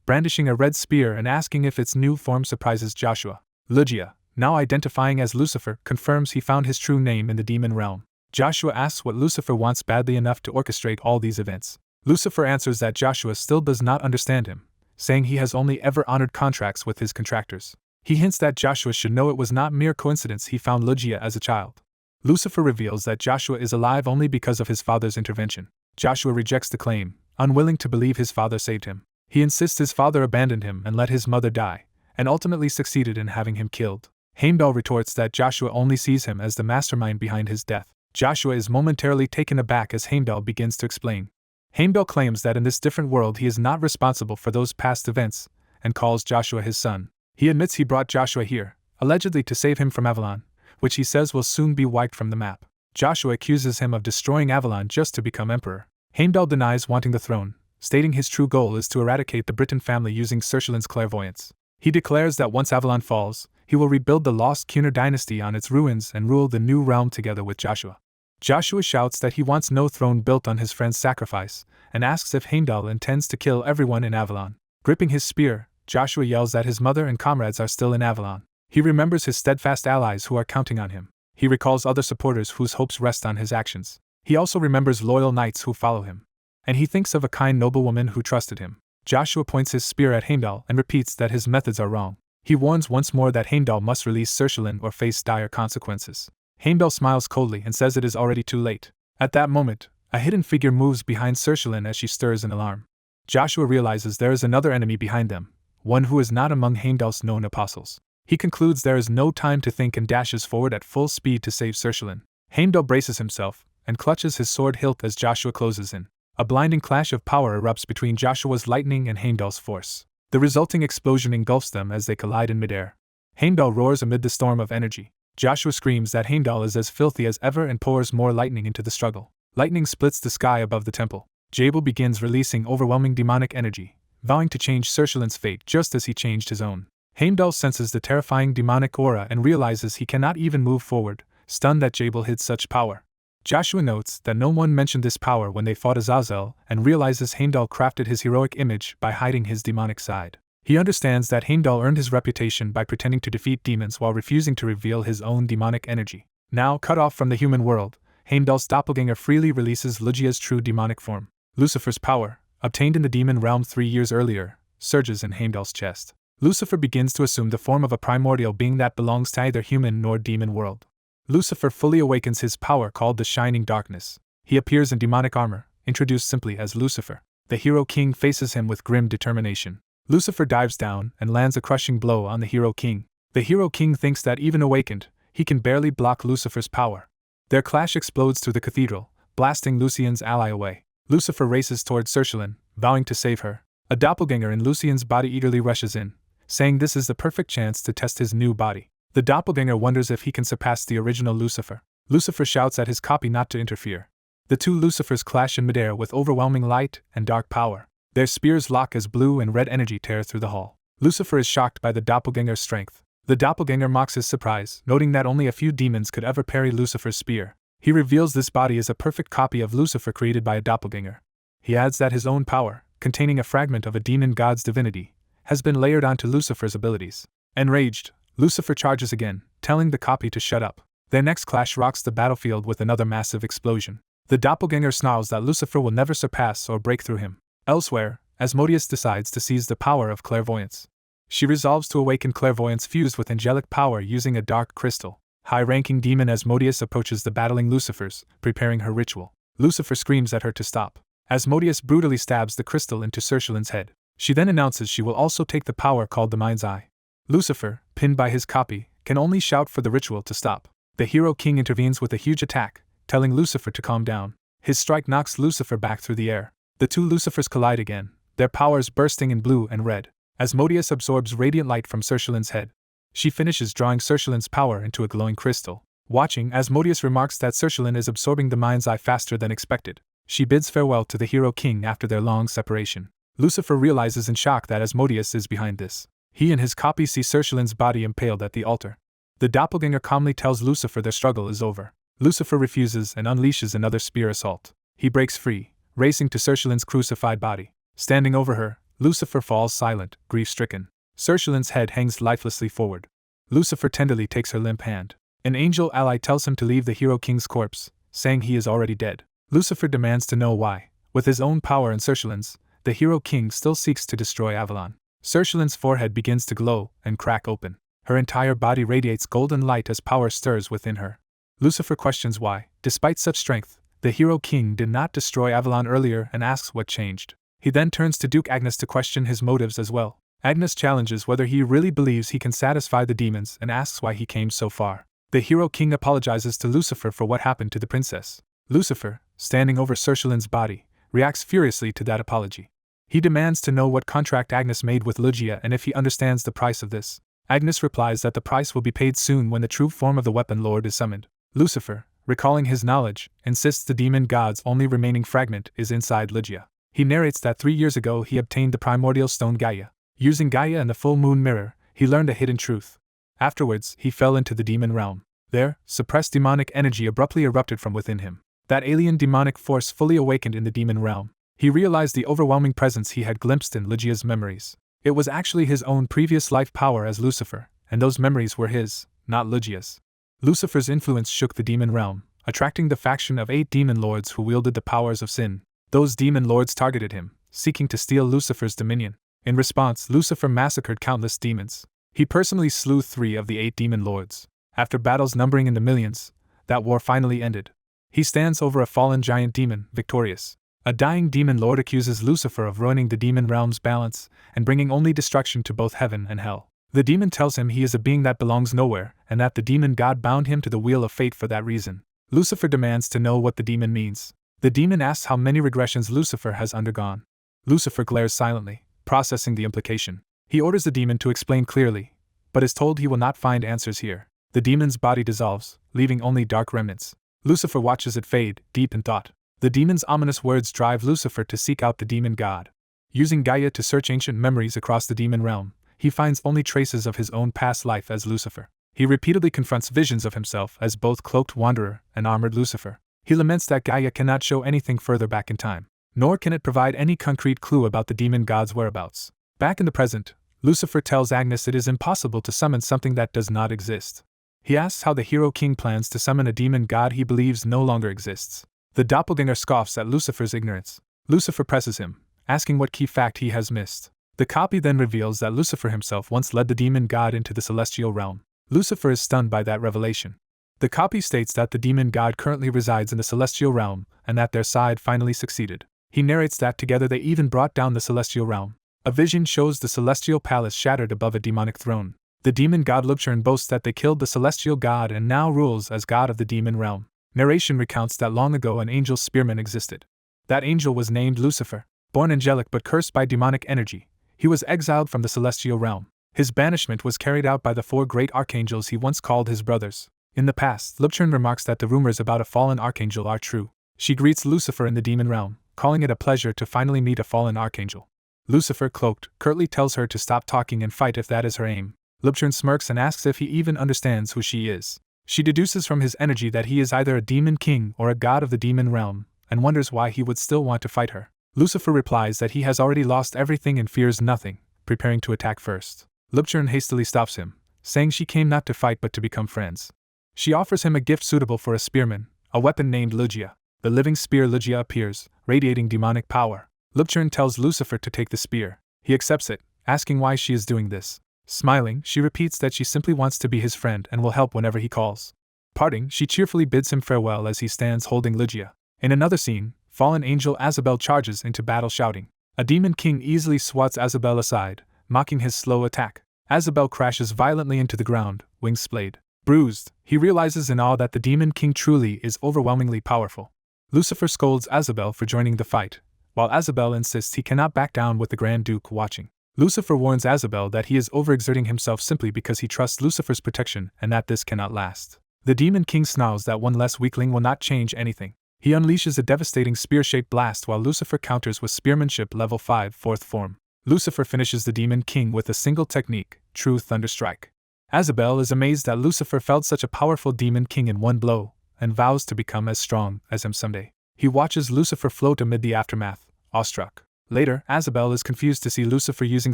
brandishing a red spear and asking if its new form surprises Joshua. Lucia, now identifying as Lucifer, confirms he found his true name in the demon realm. Joshua asks what Lucifer wants badly enough to orchestrate all these events. Lucifer answers that Joshua still does not understand him, saying he has only ever honored contracts with his contractors. He hints that Joshua should know it was not mere coincidence he found Lucia as a child. Lucifer reveals that Joshua is alive only because of his father's intervention. Joshua rejects the claim, unwilling to believe his father saved him. He insists his father abandoned him and let his mother die, and ultimately succeeded in having him killed. Heimdall retorts that Joshua only sees him as the mastermind behind his death. Joshua is momentarily taken aback as Heimdall begins to explain. Heimdall claims that in this different world he is not responsible for those past events, and calls Joshua his son. He admits he brought Joshua here, allegedly to save him from Avalon, which he says will soon be wiped from the map. Joshua accuses him of destroying Avalon just to become emperor. Heimdall denies wanting the throne, stating his true goal is to eradicate the Britain family using Cershalin's clairvoyance. He declares that once Avalon falls, he will rebuild the lost Cunor dynasty on its ruins and rule the new realm together with Joshua. Joshua shouts that he wants no throne built on his friend's sacrifice, and asks if Heimdall intends to kill everyone in Avalon. Gripping his spear, Joshua yells that his mother and comrades are still in Avalon. He remembers his steadfast allies who are counting on him. He recalls other supporters whose hopes rest on his actions. He also remembers loyal knights who follow him. And he thinks of a kind noblewoman who trusted him. Joshua points his spear at Heimdall and repeats that his methods are wrong. He warns once more that Heimdall must release Cershalin or face dire consequences. Heimdall smiles coldly and says it is already too late. At that moment, a hidden figure moves behind Cershalin as she stirs in alarm. Joshua realizes there is another enemy behind them, one who is not among Heimdall's known apostles. He concludes there is no time to think and dashes forward at full speed to save Cershalin. Heimdall braces himself and clutches his sword hilt as Joshua closes in. A blinding clash of power erupts between Joshua's lightning and Heimdall's force. The resulting explosion engulfs them as they collide in midair. Heimdall roars amid the storm of energy. Joshua screams that Heimdall is as filthy as ever and pours more lightning into the struggle. Lightning splits the sky above the temple. Jabal begins releasing overwhelming demonic energy, vowing to change Cershalin's fate just as he changed his own. Heimdall senses the terrifying demonic aura and realizes he cannot even move forward, stunned that Jabal hid such power. Joshua notes that no one mentioned this power when they fought Azazel and realizes Heimdall crafted his heroic image by hiding his demonic side. He understands that Heimdall earned his reputation by pretending to defeat demons while refusing to reveal his own demonic energy. Now cut off from the human world, Heimdall's doppelganger freely releases Lucia's true demonic form. Lucifer's power, obtained in the demon realm 3 years earlier, surges in Heimdall's chest. Lucifer begins to assume the form of a primordial being that belongs to neither human nor demon world. Lucifer fully awakens his power called the Shining Darkness. He appears in demonic armor, introduced simply as Lucifer. The Hero King faces him with grim determination. Lucifer dives down and lands a crushing blow on the Hero King. The Hero King thinks that even awakened, he can barely block Lucifer's power. Their clash explodes through the cathedral, blasting Lucian's ally away. Lucifer races toward Cershalin, vowing to save her, A doppelganger in Lucian's body eagerly rushes in, saying this is the perfect chance to test his new body. The doppelganger wonders if he can surpass the original Lucifer. Lucifer shouts at his copy not to interfere. The two Lucifers clash in midair with overwhelming light and dark power. Their spears lock as blue and red energy tear through the hall. Lucifer is shocked by the doppelganger's strength. The doppelganger mocks his surprise, noting that only a few demons could ever parry Lucifer's spear. He reveals this body is a perfect copy of Lucifer created by a doppelganger. He adds that his own power, containing a fragment of a demon god's divinity, has been layered onto Lucifer's abilities. Enraged, Lucifer charges again, telling the copy to shut up. Their next clash rocks the battlefield with another massive explosion. The doppelganger snarls that Lucifer will never surpass or break through him. Elsewhere, Asmodeus decides to seize the power of clairvoyance. She resolves to awaken clairvoyance fused with angelic power using a dark crystal. High-ranking demon Asmodeus approaches the battling Lucifers, preparing her ritual. Lucifer screams at her to stop. Asmodeus brutally stabs the crystal into Cershillin's head. She then announces she will also take the power called the Mind's Eye. Lucifer, pinned by his copy, can only shout for the ritual to stop. The Hero King intervenes with a huge attack, telling Lucifer to calm down. His strike knocks Lucifer back through the air. The two Lucifers collide again, their powers bursting in blue and red. Asmodeus absorbs radiant light from Cershillin's head. She finishes drawing Cershillin's power into a glowing crystal. Watching, Asmodeus remarks that Cershillin is absorbing the Mind's Eye faster than expected. She bids farewell to the Hero King after their long separation. Lucifer realizes in shock that Asmodeus is behind this. He and his copy see Cershillin's body impaled at the altar. The doppelganger calmly tells Lucifer their struggle is over. Lucifer refuses and unleashes another spear assault. He breaks free, racing to Cershillin's crucified body. Standing over her, Lucifer falls silent, grief-stricken. Cershillin's head hangs lifelessly forward. Lucifer tenderly takes her limp hand. An angel ally tells him to leave the Hero King's corpse, saying he is already dead. Lucifer demands to know why. With his own power and Cershillin's, the Hero King still seeks to destroy Avalon. Cershillin's forehead begins to glow and crack open. Her entire body radiates golden light as power stirs within her. Lucifer questions why, despite such strength, the Hero King did not destroy Avalon earlier and asks what changed. He then turns to Duke Agnes to question his motives as well. Agnes challenges whether he really believes he can satisfy the demons and asks why he came so far. The Hero King apologizes to Lucifer for what happened to the princess. Lucifer, standing over Cershillin's body, reacts furiously to that apology. He demands to know what contract Agnes made with Lucia and if he understands the price of this. Agnes replies that the price will be paid soon when the true form of the Weapon Lord is summoned. Lucifer, recalling his knowledge, insists the demon god's only remaining fragment is inside Lucia. He narrates that 3 years ago he obtained the primordial stone Gaia. Using Gaia and the full moon mirror, he learned a hidden truth. Afterwards, he fell into the demon realm. There, suppressed demonic energy abruptly erupted from within him. That alien demonic force fully awakened in the demon realm. He realized the overwhelming presence he had glimpsed in Lucia's memories. It was actually his own previous life power as Lucifer, and those memories were his, not Lucia's. Lucifer's influence shook the demon realm, attracting the faction of 8 demon lords who wielded the powers of sin. Those demon lords targeted him, seeking to steal Lucifer's dominion. In response, Lucifer massacred countless demons. He personally slew 3 of the 8 demon lords. After battles numbering in the millions, that war finally ended. He stands over a fallen giant demon, victorious. A dying demon lord accuses Lucifer of ruining the demon realm's balance and bringing only destruction to both heaven and hell. The demon tells him he is a being that belongs nowhere and that the demon god bound him to the wheel of fate for that reason. Lucifer demands to know what the demon means. The demon asks how many regressions Lucifer has undergone. Lucifer glares silently, processing the implication. He orders the demon to explain clearly, but is told he will not find answers here. The demon's body dissolves, leaving only dark remnants. Lucifer watches it fade, deep in thought. The demon's ominous words drive Lucifer to seek out the demon god. Using Gaia to search ancient memories across the demon realm, he finds only traces of his own past life as Lucifer. He repeatedly confronts visions of himself as both cloaked wanderer and armored Lucifer. He laments that Gaia cannot show anything further back in time, nor can it provide any concrete clue about the demon god's whereabouts. Back in the present, Lucifer tells Agnes it is impossible to summon something that does not exist. He asks how the Hero King plans to summon a demon god he believes no longer exists. The doppelganger scoffs at Lucifer's ignorance. Lucifer presses him, asking what key fact he has missed. The copy then reveals that Lucifer himself once led the demon god into the celestial realm. Lucifer is stunned by that revelation. The copy states that the demon god currently resides in the celestial realm and that their side finally succeeded. He narrates that together they even brought down the celestial realm. A vision shows the celestial palace shattered above a demonic throne. The demon god Lucian boasts that they killed the celestial god and now rules as god of the demon realm. Narration recounts that long ago an angel Spearman existed. That angel was named Lucifer. Born angelic but cursed by demonic energy, he was exiled from the celestial realm. His banishment was carried out by the 4 great archangels he once called his brothers. In the past, Lucia remarks that the rumors about a fallen archangel are true. She greets Lucifer in the demon realm, calling it a pleasure to finally meet a fallen archangel. Lucifer, cloaked, curtly tells her to stop talking and fight if that is her aim. Lucia smirks and asks if he even understands who she is. She deduces from his energy that he is either a demon king or a god of the demon realm, and wonders why he would still want to fight her. Lucifer replies that he has already lost everything and fears nothing, preparing to attack first. Lucia hastily stops him, saying she came not to fight but to become friends. She offers him a gift suitable for a spearman, a weapon named Lucia. The living spear Lucia appears, radiating demonic power. Lucia tells Lucifer to take the spear. He accepts it, asking why she is doing this. Smiling, she repeats that she simply wants to be his friend and will help whenever he calls. Parting, she cheerfully bids him farewell as he stands holding Lucia. In another scene, fallen angel Azabel charges into battle shouting. A demon king easily swats Azabel aside, mocking his slow attack. Azabel crashes violently into the ground, wings splayed. Bruised, he realizes in awe that the demon king truly is overwhelmingly powerful. Lucifer scolds Azabel for joining the fight, while Azabel insists he cannot back down with the Grand Duke watching. Lucifer warns Azabel that he is overexerting himself simply because he trusts Lucifer's protection and that this cannot last. The demon king snarls that one less weakling will not change anything. He unleashes a devastating spear-shaped blast while Lucifer counters with spearmanship level 5 4th form. Lucifer finishes the demon king with a single technique, True Thunderstrike. Azabel is amazed that Lucifer felled such a powerful demon king in one blow, and vows to become as strong as him someday. He watches Lucifer float amid the aftermath, awestruck. Later, Azabel is confused to see Lucifer using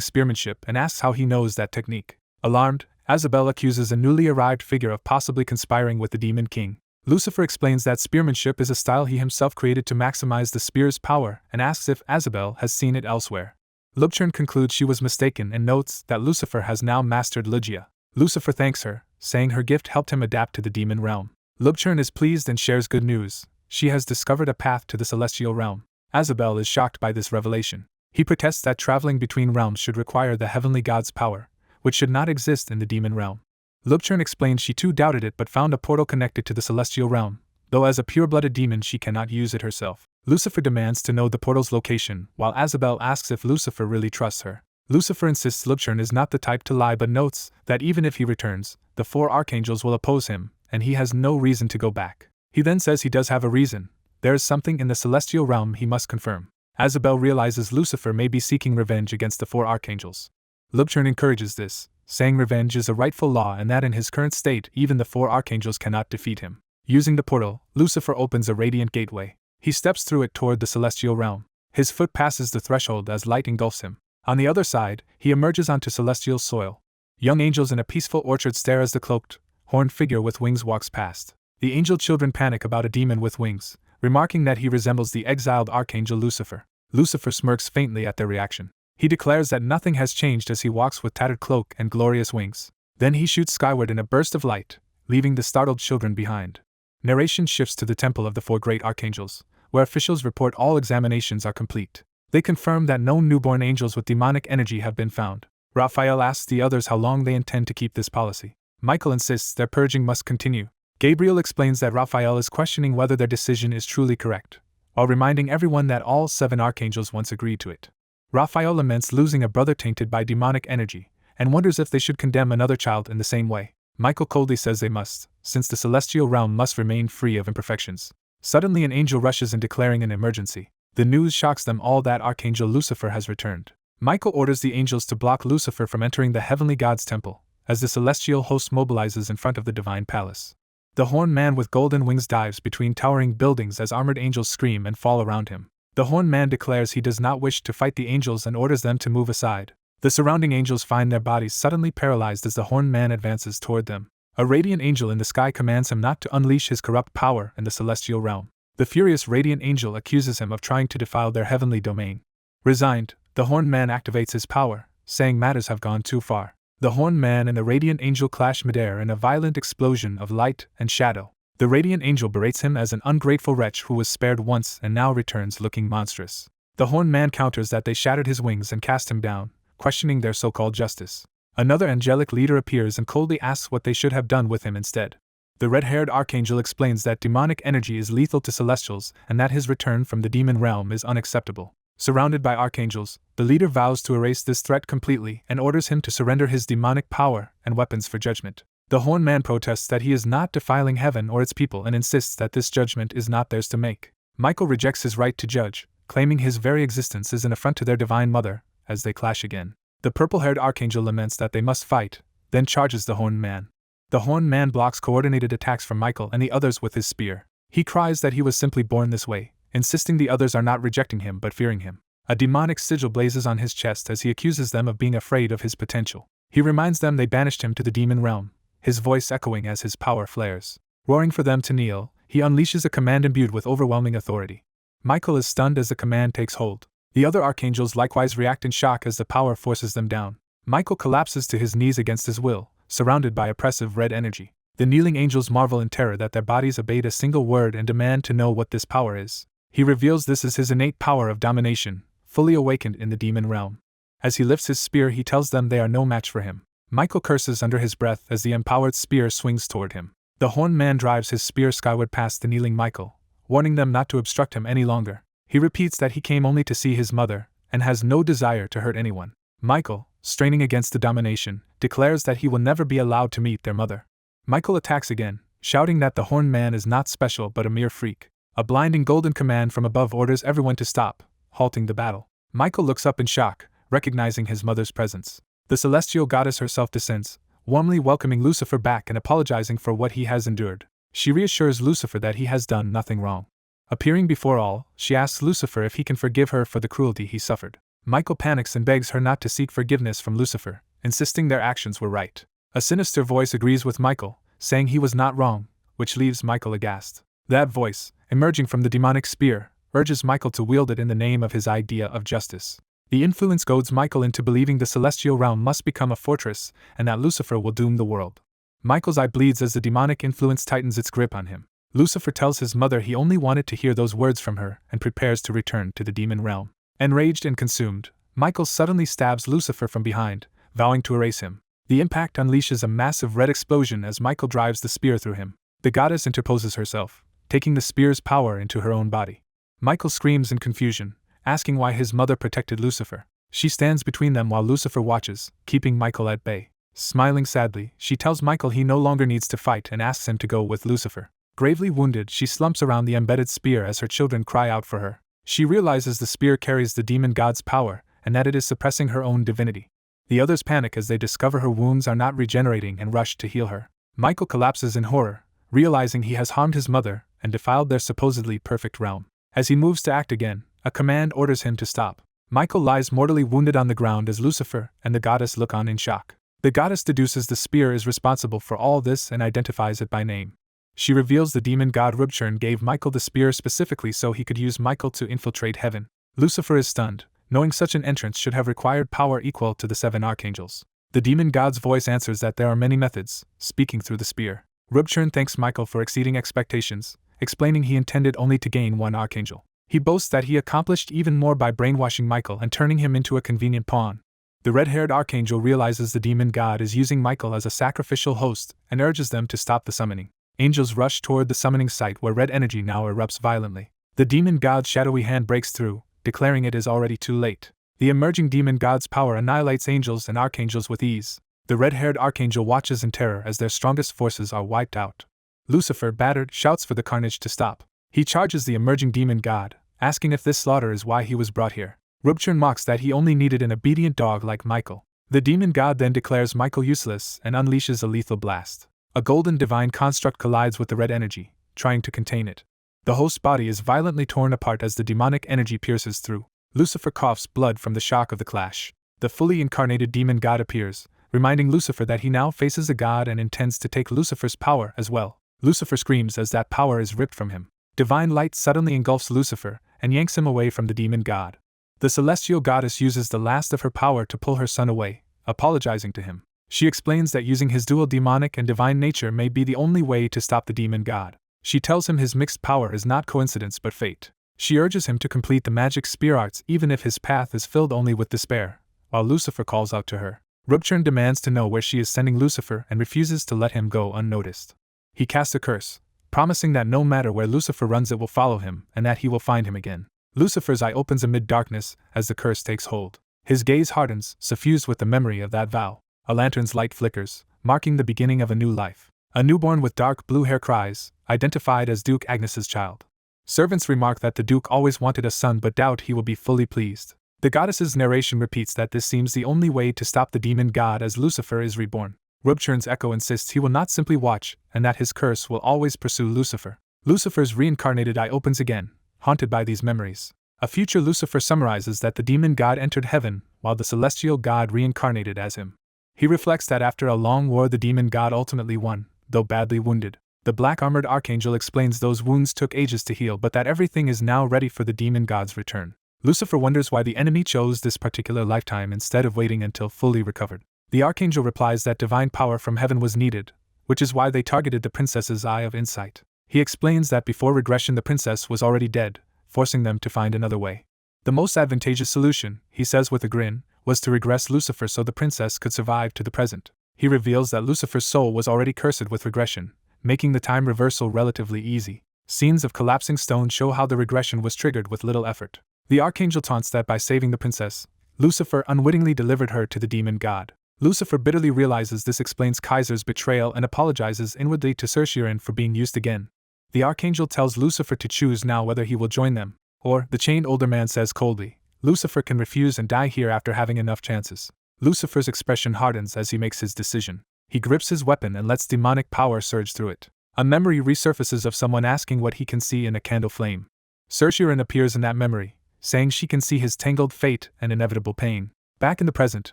spearmanship and asks how he knows that technique. Alarmed, Azabel accuses a newly arrived figure of possibly conspiring with the demon king. Lucifer explains that spearmanship is a style he himself created to maximize the spear's power and asks if Azabel has seen it elsewhere. Lucia concludes she was mistaken and notes that Lucifer has now mastered Lucia. Lucifer thanks her, saying her gift helped him adapt to the demon realm. Lucia is pleased and shares good news. She has discovered a path to the celestial realm. Azabel is shocked by this revelation. He protests that traveling between realms should require the heavenly god's power, which should not exist in the demon realm. Lucia explains she too doubted it but found a portal connected to the celestial realm, though as a pure-blooded demon she cannot use it herself. Lucifer demands to know the portal's location, while Azabel asks if Lucifer really trusts her. Lucifer insists Lucia is not the type to lie but notes that even if he returns, the 4 archangels will oppose him, and he has no reason to go back. He then says he does have a reason. There is something in the celestial realm he must confirm. Azabel realizes Lucifer may be seeking revenge against the 4 archangels. Lucia encourages this, saying revenge is a rightful law and that in his current state even the 4 archangels cannot defeat him. Using the portal, Lucifer opens a radiant gateway. He steps through it toward the celestial realm. His foot passes the threshold as light engulfs him. On the other side, he emerges onto celestial soil. Young angels in a peaceful orchard stare as the cloaked, horned figure with wings walks past. The angel children panic about a demon with wings, remarking that he resembles the exiled archangel Lucifer. Lucifer smirks faintly at their reaction. He declares that nothing has changed as he walks with tattered cloak and glorious wings. Then he shoots skyward in a burst of light, leaving the startled children behind. Narration shifts to the temple of the 4 great archangels, where officials report all examinations are complete. They confirm that no newborn angels with demonic energy have been found. Raphael asks the others how long they intend to keep this policy. Michael insists their purging must continue. Gabriel explains that Raphael is questioning whether their decision is truly correct, while reminding everyone that all 7 archangels once agreed to it. Raphael laments losing a brother tainted by demonic energy, and wonders if they should condemn another child in the same way. Michael coldly says they must, since the celestial realm must remain free of imperfections. Suddenly an angel rushes in declaring an emergency. The news shocks them all that Archangel Lucifer has returned. Michael orders the angels to block Lucifer from entering the heavenly god's temple, as the celestial host mobilizes in front of the divine palace. The horned man with golden wings dives between towering buildings as armored angels scream and fall around him. The horned man declares he does not wish to fight the angels and orders them to move aside. The surrounding angels find their bodies suddenly paralyzed as the horned man advances toward them. A radiant angel in the sky commands him not to unleash his corrupt power in the celestial realm. The furious radiant angel accuses him of trying to defile their heavenly domain. Resigned, the horned man activates his power, saying matters have gone too far. The horned man and the radiant angel clash midair in a violent explosion of light and shadow. The radiant angel berates him as an ungrateful wretch who was spared once and now returns looking monstrous. The horned man counters that they shattered his wings and cast him down, questioning their so-called justice. Another angelic leader appears and coldly asks what they should have done with him instead. The red-haired archangel explains that demonic energy is lethal to celestials and that his return from the demon realm is unacceptable. Surrounded by archangels, the leader vows to erase this threat completely and orders him to surrender his demonic power and weapons for judgment. The horned man protests that he is not defiling heaven or its people and insists that this judgment is not theirs to make. Michael rejects his right to judge, claiming his very existence is an affront to their divine mother, as they clash again. The purple-haired archangel laments that they must fight, then charges the horned man. The horned man blocks coordinated attacks from Michael and the others with his spear. He cries that he was simply born this way, insisting the others are not rejecting him but fearing him. A demonic sigil blazes on his chest as he accuses them of being afraid of his potential. He reminds them they banished him to the demon realm, his voice echoing as his power flares. Roaring for them to kneel, he unleashes a command imbued with overwhelming authority. Michael is stunned as the command takes hold. The other archangels likewise react in shock as the power forces them down. Michael collapses to his knees against his will, surrounded by oppressive red energy. The kneeling angels marvel in terror that their bodies obeyed a single word and demand to know what this power is. He reveals this as his innate power of domination, fully awakened in the demon realm. As he lifts his spear, he tells them they are no match for him. Michael curses under his breath as the empowered spear swings toward him. The horned man drives his spear skyward past the kneeling Michael, warning them not to obstruct him any longer. He repeats that he came only to see his mother, and has no desire to hurt anyone. Michael, straining against the domination, declares that he will never be allowed to meet their mother. Michael attacks again, shouting that the horned man is not special but a mere freak. A blinding golden command from above orders everyone to stop, halting the battle. Michael looks up in shock, recognizing his mother's presence. The celestial goddess herself descends, warmly welcoming Lucifer back and apologizing for what he has endured. She reassures Lucifer that he has done nothing wrong. Appearing before all, she asks Lucifer if he can forgive her for the cruelty he suffered. Michael panics and begs her not to seek forgiveness from Lucifer, insisting their actions were right. A sinister voice agrees with Michael, saying he was not wrong, which leaves Michael aghast. That voice, emerging from the demonic spear, urges Michael to wield it in the name of his idea of justice. The influence goads Michael into believing the celestial realm must become a fortress and that Lucifer will doom the world. Michael's eye bleeds as the demonic influence tightens its grip on him. Lucifer tells his mother he only wanted to hear those words from her and prepares to return to the demon realm. Enraged and consumed, Michael suddenly stabs Lucifer from behind, vowing to erase him. The impact unleashes a massive red explosion as Michael drives the spear through him. The goddess interposes herself, taking the spear's power into her own body. Michael screams in confusion, asking why his mother protected Lucifer. She stands between them while Lucifer watches, keeping Michael at bay. Smiling sadly, she tells Michael he no longer needs to fight and asks him to go with Lucifer. Gravely wounded, she slumps around the embedded spear as her children cry out for her. She realizes the spear carries the demon god's power and that it is suppressing her own divinity. The others panic as they discover her wounds are not regenerating and rush to heal her. Michael collapses in horror, realizing he has harmed his mother and defiled their supposedly perfect realm. As he moves to act again, a command orders him to stop. Michael lies mortally wounded on the ground as Lucifer and the goddess look on in shock. The goddess deduces the spear is responsible for all this and identifies it by name. She reveals the demon god Rebirth gave Michael the spear specifically so he could use Michael to infiltrate heaven. Lucifer is stunned, knowing such an entrance should have required power equal to the 7 archangels. The demon god's voice answers that there are many methods, speaking through the spear. Rebirth thanks Michael for exceeding expectations, explaining he intended only to gain 1 archangel. He boasts that he accomplished even more by brainwashing Michael and turning him into a convenient pawn. The red-haired archangel realizes the demon god is using Michael as a sacrificial host and urges them to stop the summoning. Angels rush toward the summoning site where red energy now erupts violently. The demon god's shadowy hand breaks through, declaring it is already too late. The emerging demon god's power annihilates angels and archangels with ease. The red-haired archangel watches in terror as their strongest forces are wiped out. Lucifer, battered, shouts for the carnage to stop. He charges the emerging demon god, asking if this slaughter is why he was brought here. Rebirth mocks that he only needed an obedient dog like Michael. The demon god then declares Michael useless and unleashes a lethal blast. A golden divine construct collides with the red energy, trying to contain it. The host's body is violently torn apart as the demonic energy pierces through. Lucifer coughs blood from the shock of the clash. The fully incarnated demon god appears, reminding Lucifer that he now faces a god and intends to take Lucifer's power as well. Lucifer screams as that power is ripped from him. Divine light suddenly engulfs Lucifer and yanks him away from the demon god. The celestial goddess uses the last of her power to pull her son away, apologizing to him. She explains that using his dual demonic and divine nature may be the only way to stop the demon god. She tells him his mixed power is not coincidence but fate. She urges him to complete the magic spear arts even if his path is filled only with despair, while Lucifer calls out to her. Rebirth demands to know where she is sending Lucifer and refuses to let him go unnoticed. He casts a curse, promising that no matter where Lucifer runs it will follow him and that he will find him again. Lucifer's eye opens amid darkness as the curse takes hold. His gaze hardens, suffused with the memory of that vow. A lantern's light flickers, marking the beginning of a new life. A newborn with dark blue hair cries, identified as Duke Agnes's child. Servants remark that the Duke always wanted a son but doubt he will be fully pleased. The goddess's narration repeats that this seems the only way to stop the demon god as Lucifer is reborn. Rubchurn's echo insists he will not simply watch, and that his curse will always pursue Lucifer. Lucifer's reincarnated eye opens again, haunted by these memories. A future Lucifer summarizes that the demon god entered heaven, while the celestial god reincarnated as him. He reflects that after a long war the demon god ultimately won, though badly wounded. The black-armored archangel explains those wounds took ages to heal but that everything is now ready for the demon god's return. Lucifer wonders why the enemy chose this particular lifetime instead of waiting until fully recovered. The archangel replies that divine power from heaven was needed, which is why they targeted the princess's eye of insight. He explains that before regression the princess was already dead, forcing them to find another way. The most advantageous solution, he says with a grin, was to regress Lucifer so the princess could survive to the present. He reveals that Lucifer's soul was already cursed with regression, making the time reversal relatively easy. Scenes of collapsing stone show how the regression was triggered with little effort. The archangel taunts that by saving the princess, Lucifer unwittingly delivered her to the demon god. Lucifer bitterly realizes this explains Kaiser's betrayal and apologizes inwardly to Cerciorn for being used again. The archangel tells Lucifer to choose now whether he will join them, or, the chained older man says coldly, Lucifer can refuse and die here after having enough chances. Lucifer's expression hardens as he makes his decision. He grips his weapon and lets demonic power surge through it. A memory resurfaces of someone asking what he can see in a candle flame. Cerciorn appears in that memory, saying she can see his tangled fate and inevitable pain. Back in the present,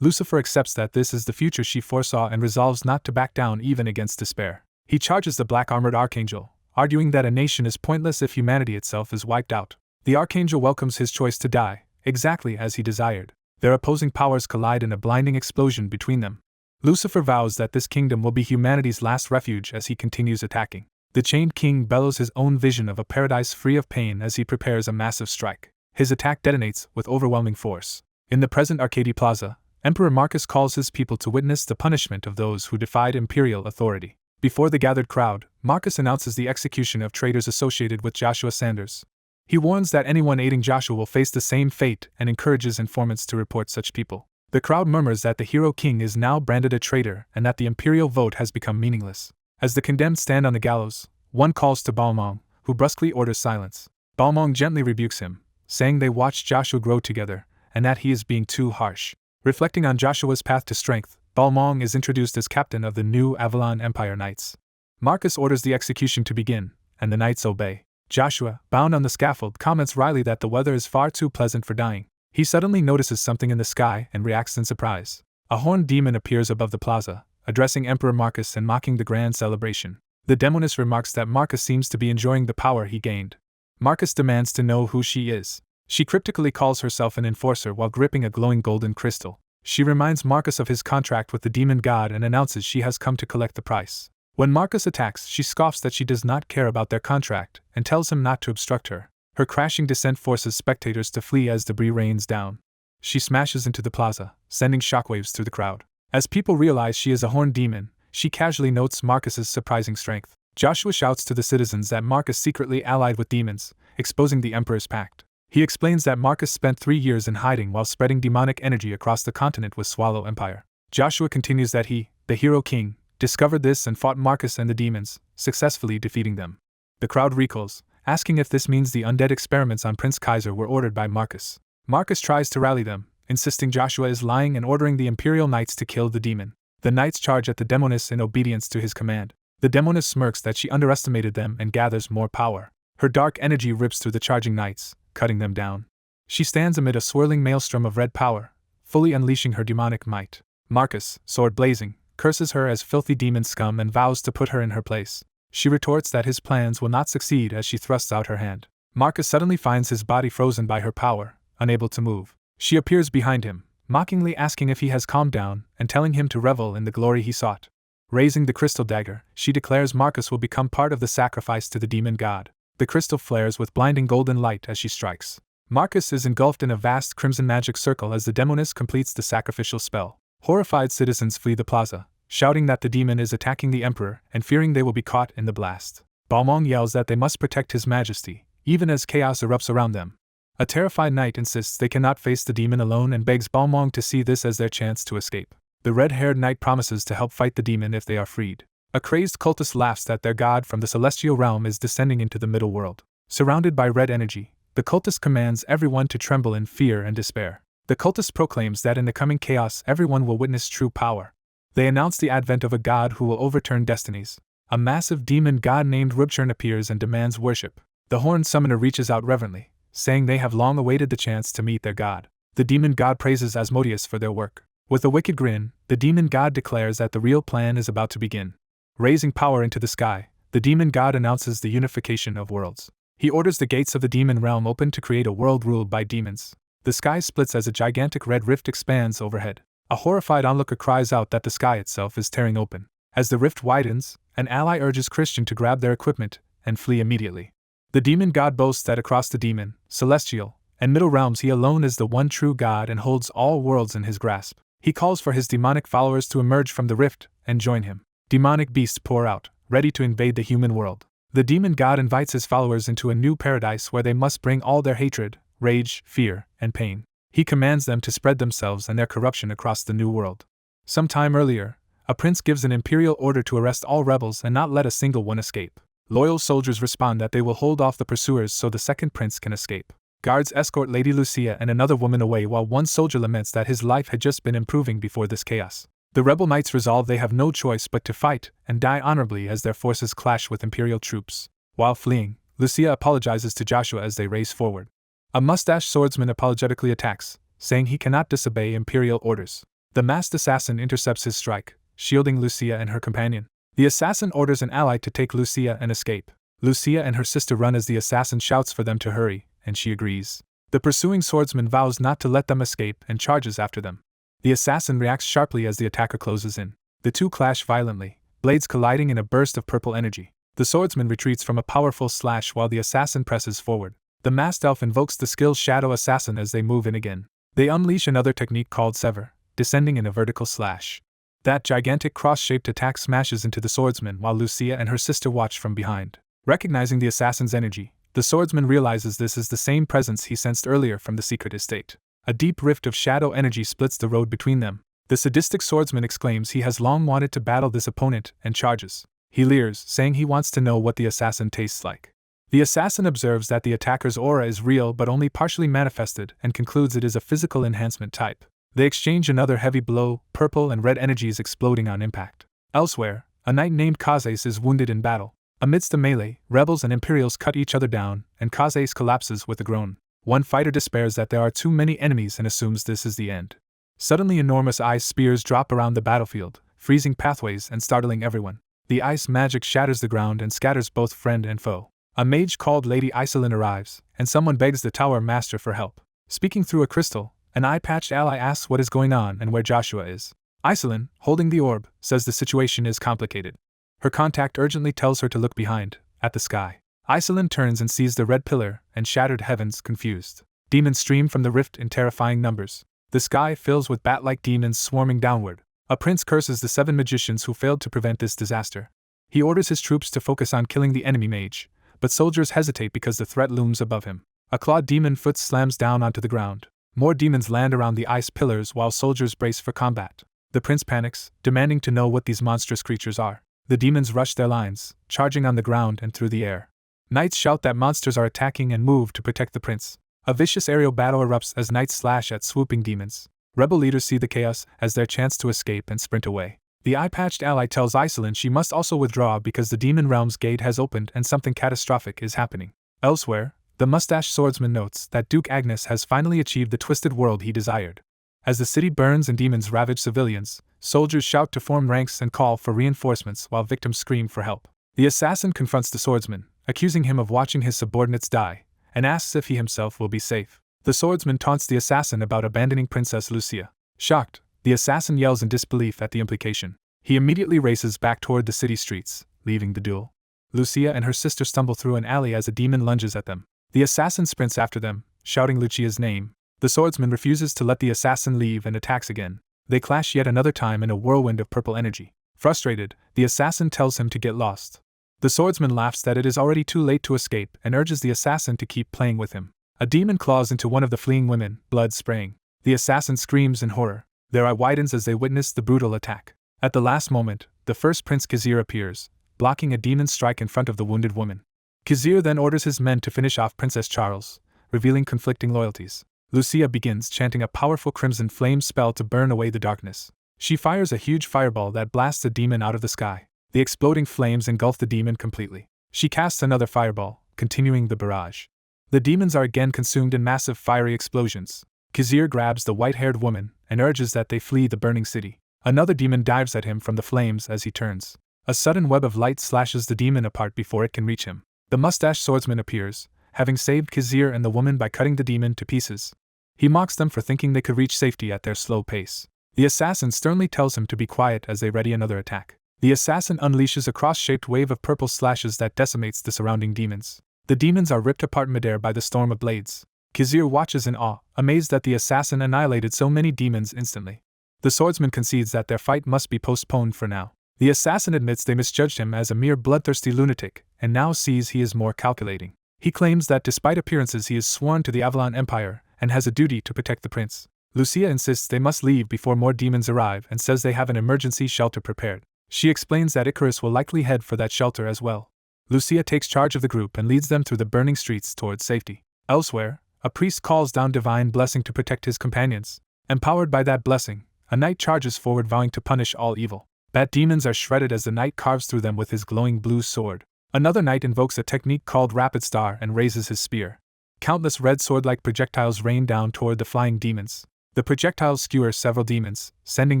Lucifer accepts that this is the future she foresaw and resolves not to back down even against despair. He charges the black-armored archangel, arguing that a nation is pointless if humanity itself is wiped out. The archangel welcomes his choice to die, exactly as he desired. Their opposing powers collide in a blinding explosion between them. Lucifer vows that this kingdom will be humanity's last refuge as he continues attacking. The chained king bellows his own vision of a paradise free of pain as he prepares a massive strike. His attack detonates with overwhelming force. In the present Arcady Plaza, Emperor Marcus calls his people to witness the punishment of those who defied imperial authority. Before the gathered crowd, Marcus announces the execution of traitors associated with Joshua Sanders. He warns that anyone aiding Joshua will face the same fate and encourages informants to report such people. The crowd murmurs that the hero king is now branded a traitor and that the imperial vote has become meaningless. As the condemned stand on the gallows, one calls to Balmong, who brusquely orders silence. Balmong gently rebukes him, saying they watched Joshua grow together, and that he is being too harsh. Reflecting on Joshua's path to strength, Balmong is introduced as captain of the new Avalon Empire Knights. Marcus orders the execution to begin, and the knights obey. Joshua, bound on the scaffold, comments wryly that the weather is far too pleasant for dying. He suddenly notices something in the sky and reacts in surprise. A horned demon appears above the plaza, addressing Emperor Marcus and mocking the grand celebration. The demoness remarks that Marcus seems to be enjoying the power he gained. Marcus demands to know who she is. She cryptically calls herself an enforcer while gripping a glowing golden crystal. She reminds Marcus of his contract with the demon god and announces she has come to collect the price. When Marcus attacks, she scoffs that she does not care about their contract and tells him not to obstruct her. Her crashing descent forces spectators to flee as debris rains down. She smashes into the plaza, sending shockwaves through the crowd. As people realize she is a horned demon, she casually notes Marcus's surprising strength. Joshua shouts to the citizens that Marcus secretly allied with demons, exposing the Emperor's pact. He explains that Marcus spent 3 years in hiding while spreading demonic energy across the continent with Swallow Empire. Joshua continues that he, the hero king, discovered this and fought Marcus and the demons, successfully defeating them. The crowd recoils, asking if this means the undead experiments on Prince Kaiser were ordered by Marcus. Marcus tries to rally them, insisting Joshua is lying and ordering the Imperial Knights to kill the demon. The knights charge at the demoness in obedience to his command. The demoness smirks that she underestimated them and gathers more power. Her dark energy rips through the charging knights, cutting them down. She stands amid a swirling maelstrom of red power, fully unleashing her demonic might. Marcus, sword blazing, curses her as filthy demon scum and vows to put her in her place. She retorts that his plans will not succeed as she thrusts out her hand. Marcus suddenly finds his body frozen by her power, unable to move. She appears behind him, mockingly asking if he has calmed down and telling him to revel in the glory he sought. Raising the crystal dagger, she declares Marcus will become part of the sacrifice to the demon god. The crystal flares with blinding golden light as she strikes. Marcus is engulfed in a vast crimson magic circle as the demoness completes the sacrificial spell. Horrified citizens flee the plaza, shouting that the demon is attacking the emperor and fearing they will be caught in the blast. Balmong yells that they must protect his majesty, even as chaos erupts around them. A terrified knight insists they cannot face the demon alone and begs Balmong to see this as their chance to escape. The red-haired knight promises to help fight the demon if they are freed. A crazed cultist laughs that their god from the celestial realm is descending into the middle world. Surrounded by red energy, the cultist commands everyone to tremble in fear and despair. The cultist proclaims that in the coming chaos everyone will witness true power. They announce the advent of a god who will overturn destinies. A massive demon god named Rubchurn appears and demands worship. The horned summoner reaches out reverently, saying they have long awaited the chance to meet their god. The demon god praises Asmodeus for their work. With a wicked grin, the demon god declares that the real plan is about to begin. Raising power into the sky, the demon god announces the unification of worlds. He orders the gates of the demon realm open to create a world ruled by demons. The sky splits as a gigantic red rift expands overhead. A horrified onlooker cries out that the sky itself is tearing open. As the rift widens, an ally urges Christian to grab their equipment and flee immediately. The demon god boasts that across the demon, celestial, and middle realms he alone is the one true god and holds all worlds in his grasp. He calls for his demonic followers to emerge from the rift and join him. Demonic beasts pour out, ready to invade the human world. The demon god invites his followers into a new paradise where they must bring all their hatred, rage, fear, and pain. He commands them to spread themselves and their corruption across the new world. Some time earlier, a prince gives an imperial order to arrest all rebels and not let a single one escape. Loyal soldiers respond that they will hold off the pursuers so the second prince can escape. Guards escort Lady Lucia and another woman away while one soldier laments that his life had just been improving before this chaos. The rebel knights resolve they have no choice but to fight and die honorably as their forces clash with Imperial troops. While fleeing, Lucia apologizes to Joshua as they race forward. A mustached swordsman apologetically attacks, saying he cannot disobey Imperial orders. The masked assassin intercepts his strike, shielding Lucia and her companion. The assassin orders an ally to take Lucia and escape. Lucia and her sister run as the assassin shouts for them to hurry, and she agrees. The pursuing swordsman vows not to let them escape and charges after them. The assassin reacts sharply as the attacker closes in. The two clash violently, blades colliding in a burst of purple energy. The swordsman retreats from a powerful slash while the assassin presses forward. The masked elf invokes the skill Shadow Assassin as they move in again. They unleash another technique called Sever, descending in a vertical slash. That gigantic cross-shaped attack smashes into the swordsman while Lucia and her sister watch from behind. Recognizing the assassin's energy, the swordsman realizes this is the same presence he sensed earlier from the secret estate. A deep rift of shadow energy splits the road between them. The sadistic swordsman exclaims he has long wanted to battle this opponent and charges. He leers, saying he wants to know what the assassin tastes like. The assassin observes that the attacker's aura is real but only partially manifested and concludes it is a physical enhancement type. They exchange another heavy blow, purple and red energies exploding on impact. Elsewhere, a knight named Kazes is wounded in battle. Amidst the melee, rebels and Imperials cut each other down, and Kazes collapses with a groan. One fighter despairs that there are too many enemies and assumes this is the end. Suddenly enormous ice spears drop around the battlefield, freezing pathways and startling everyone. The ice magic shatters the ground and scatters both friend and foe. A mage called Lady Iselin arrives, and someone begs the tower master for help. Speaking through a crystal, an eye-patched ally asks what is going on and where Joshua is. Iselin, holding the orb, says the situation is complicated. Her contact urgently tells her to look behind, at the sky. Iselin turns and sees the red pillar and shattered heavens confused. Demons stream from the rift in terrifying numbers. The sky fills with bat-like demons swarming downward. A prince curses the 7 magicians who failed to prevent this disaster. He orders his troops to focus on killing the enemy mage, but soldiers hesitate because the threat looms above him. A clawed demon foot slams down onto the ground. More demons land around the ice pillars while soldiers brace for combat. The prince panics, demanding to know what these monstrous creatures are. The demons rush their lines, charging on the ground and through the air. Knights shout that monsters are attacking and move to protect the prince. A vicious aerial battle erupts as knights slash at swooping demons. Rebel leaders see the chaos as their chance to escape and sprint away. The eye-patched ally tells Iselin she must also withdraw because the demon realm's gate has opened and something catastrophic is happening. Elsewhere, the mustached swordsman notes that Duke Agnes has finally achieved the twisted world he desired. As the city burns and demons ravage civilians, soldiers shout to form ranks and call for reinforcements while victims scream for help. The assassin confronts the swordsman, accusing him of watching his subordinates die, and asks if he himself will be safe. The swordsman taunts the assassin about abandoning Princess Lucia. Shocked, the assassin yells in disbelief at the implication. He immediately races back toward the city streets, leaving the duel. Lucia and her sister stumble through an alley as a demon lunges at them. The assassin sprints after them, shouting Lucia's name. The swordsman refuses to let the assassin leave and attacks again. They clash yet another time in a whirlwind of purple energy. Frustrated, the assassin tells him to get lost. The swordsman laughs that it is already too late to escape and urges the assassin to keep playing with him. A demon claws into one of the fleeing women, blood spraying. The assassin screams in horror. Their eye widens as they witness the brutal attack. At the last moment, the first Prince Khizr appears, blocking a demon's strike in front of the wounded woman. Khizr then orders his men to finish off Princess Charles, revealing conflicting loyalties. Lucia begins chanting a powerful crimson flame spell to burn away the darkness. She fires a huge fireball that blasts the demon out of the sky. The exploding flames engulf the demon completely. She casts another fireball, continuing the barrage. The demons are again consumed in massive fiery explosions. Khizr grabs the white-haired woman and urges that they flee the burning city. Another demon dives at him from the flames as he turns. A sudden web of light slashes the demon apart before it can reach him. The mustached swordsman appears, having saved Khizr and the woman by cutting the demon to pieces. He mocks them for thinking they could reach safety at their slow pace. The assassin sternly tells him to be quiet as they ready another attack. The assassin unleashes a cross-shaped wave of purple slashes that decimates the surrounding demons. The demons are ripped apart midair by the storm of blades. Khizr watches in awe, amazed that the assassin annihilated so many demons instantly. The swordsman concedes that their fight must be postponed for now. The assassin admits they misjudged him as a mere bloodthirsty lunatic, and now sees he is more calculating. He claims that despite appearances he is sworn to the Avalon Empire, and has a duty to protect the prince. Lucia insists they must leave before more demons arrive and says they have an emergency shelter prepared. She explains that Icarus will likely head for that shelter as well. Lucia takes charge of the group and leads them through the burning streets towards safety. Elsewhere, a priest calls down divine blessing to protect his companions. Empowered by that blessing, a knight charges forward vowing to punish all evil. Bat demons are shredded as the knight carves through them with his glowing blue sword. Another knight invokes a technique called Rapid Star and raises his spear. Countless red sword-like projectiles rain down toward the flying demons. The projectiles skewer several demons, sending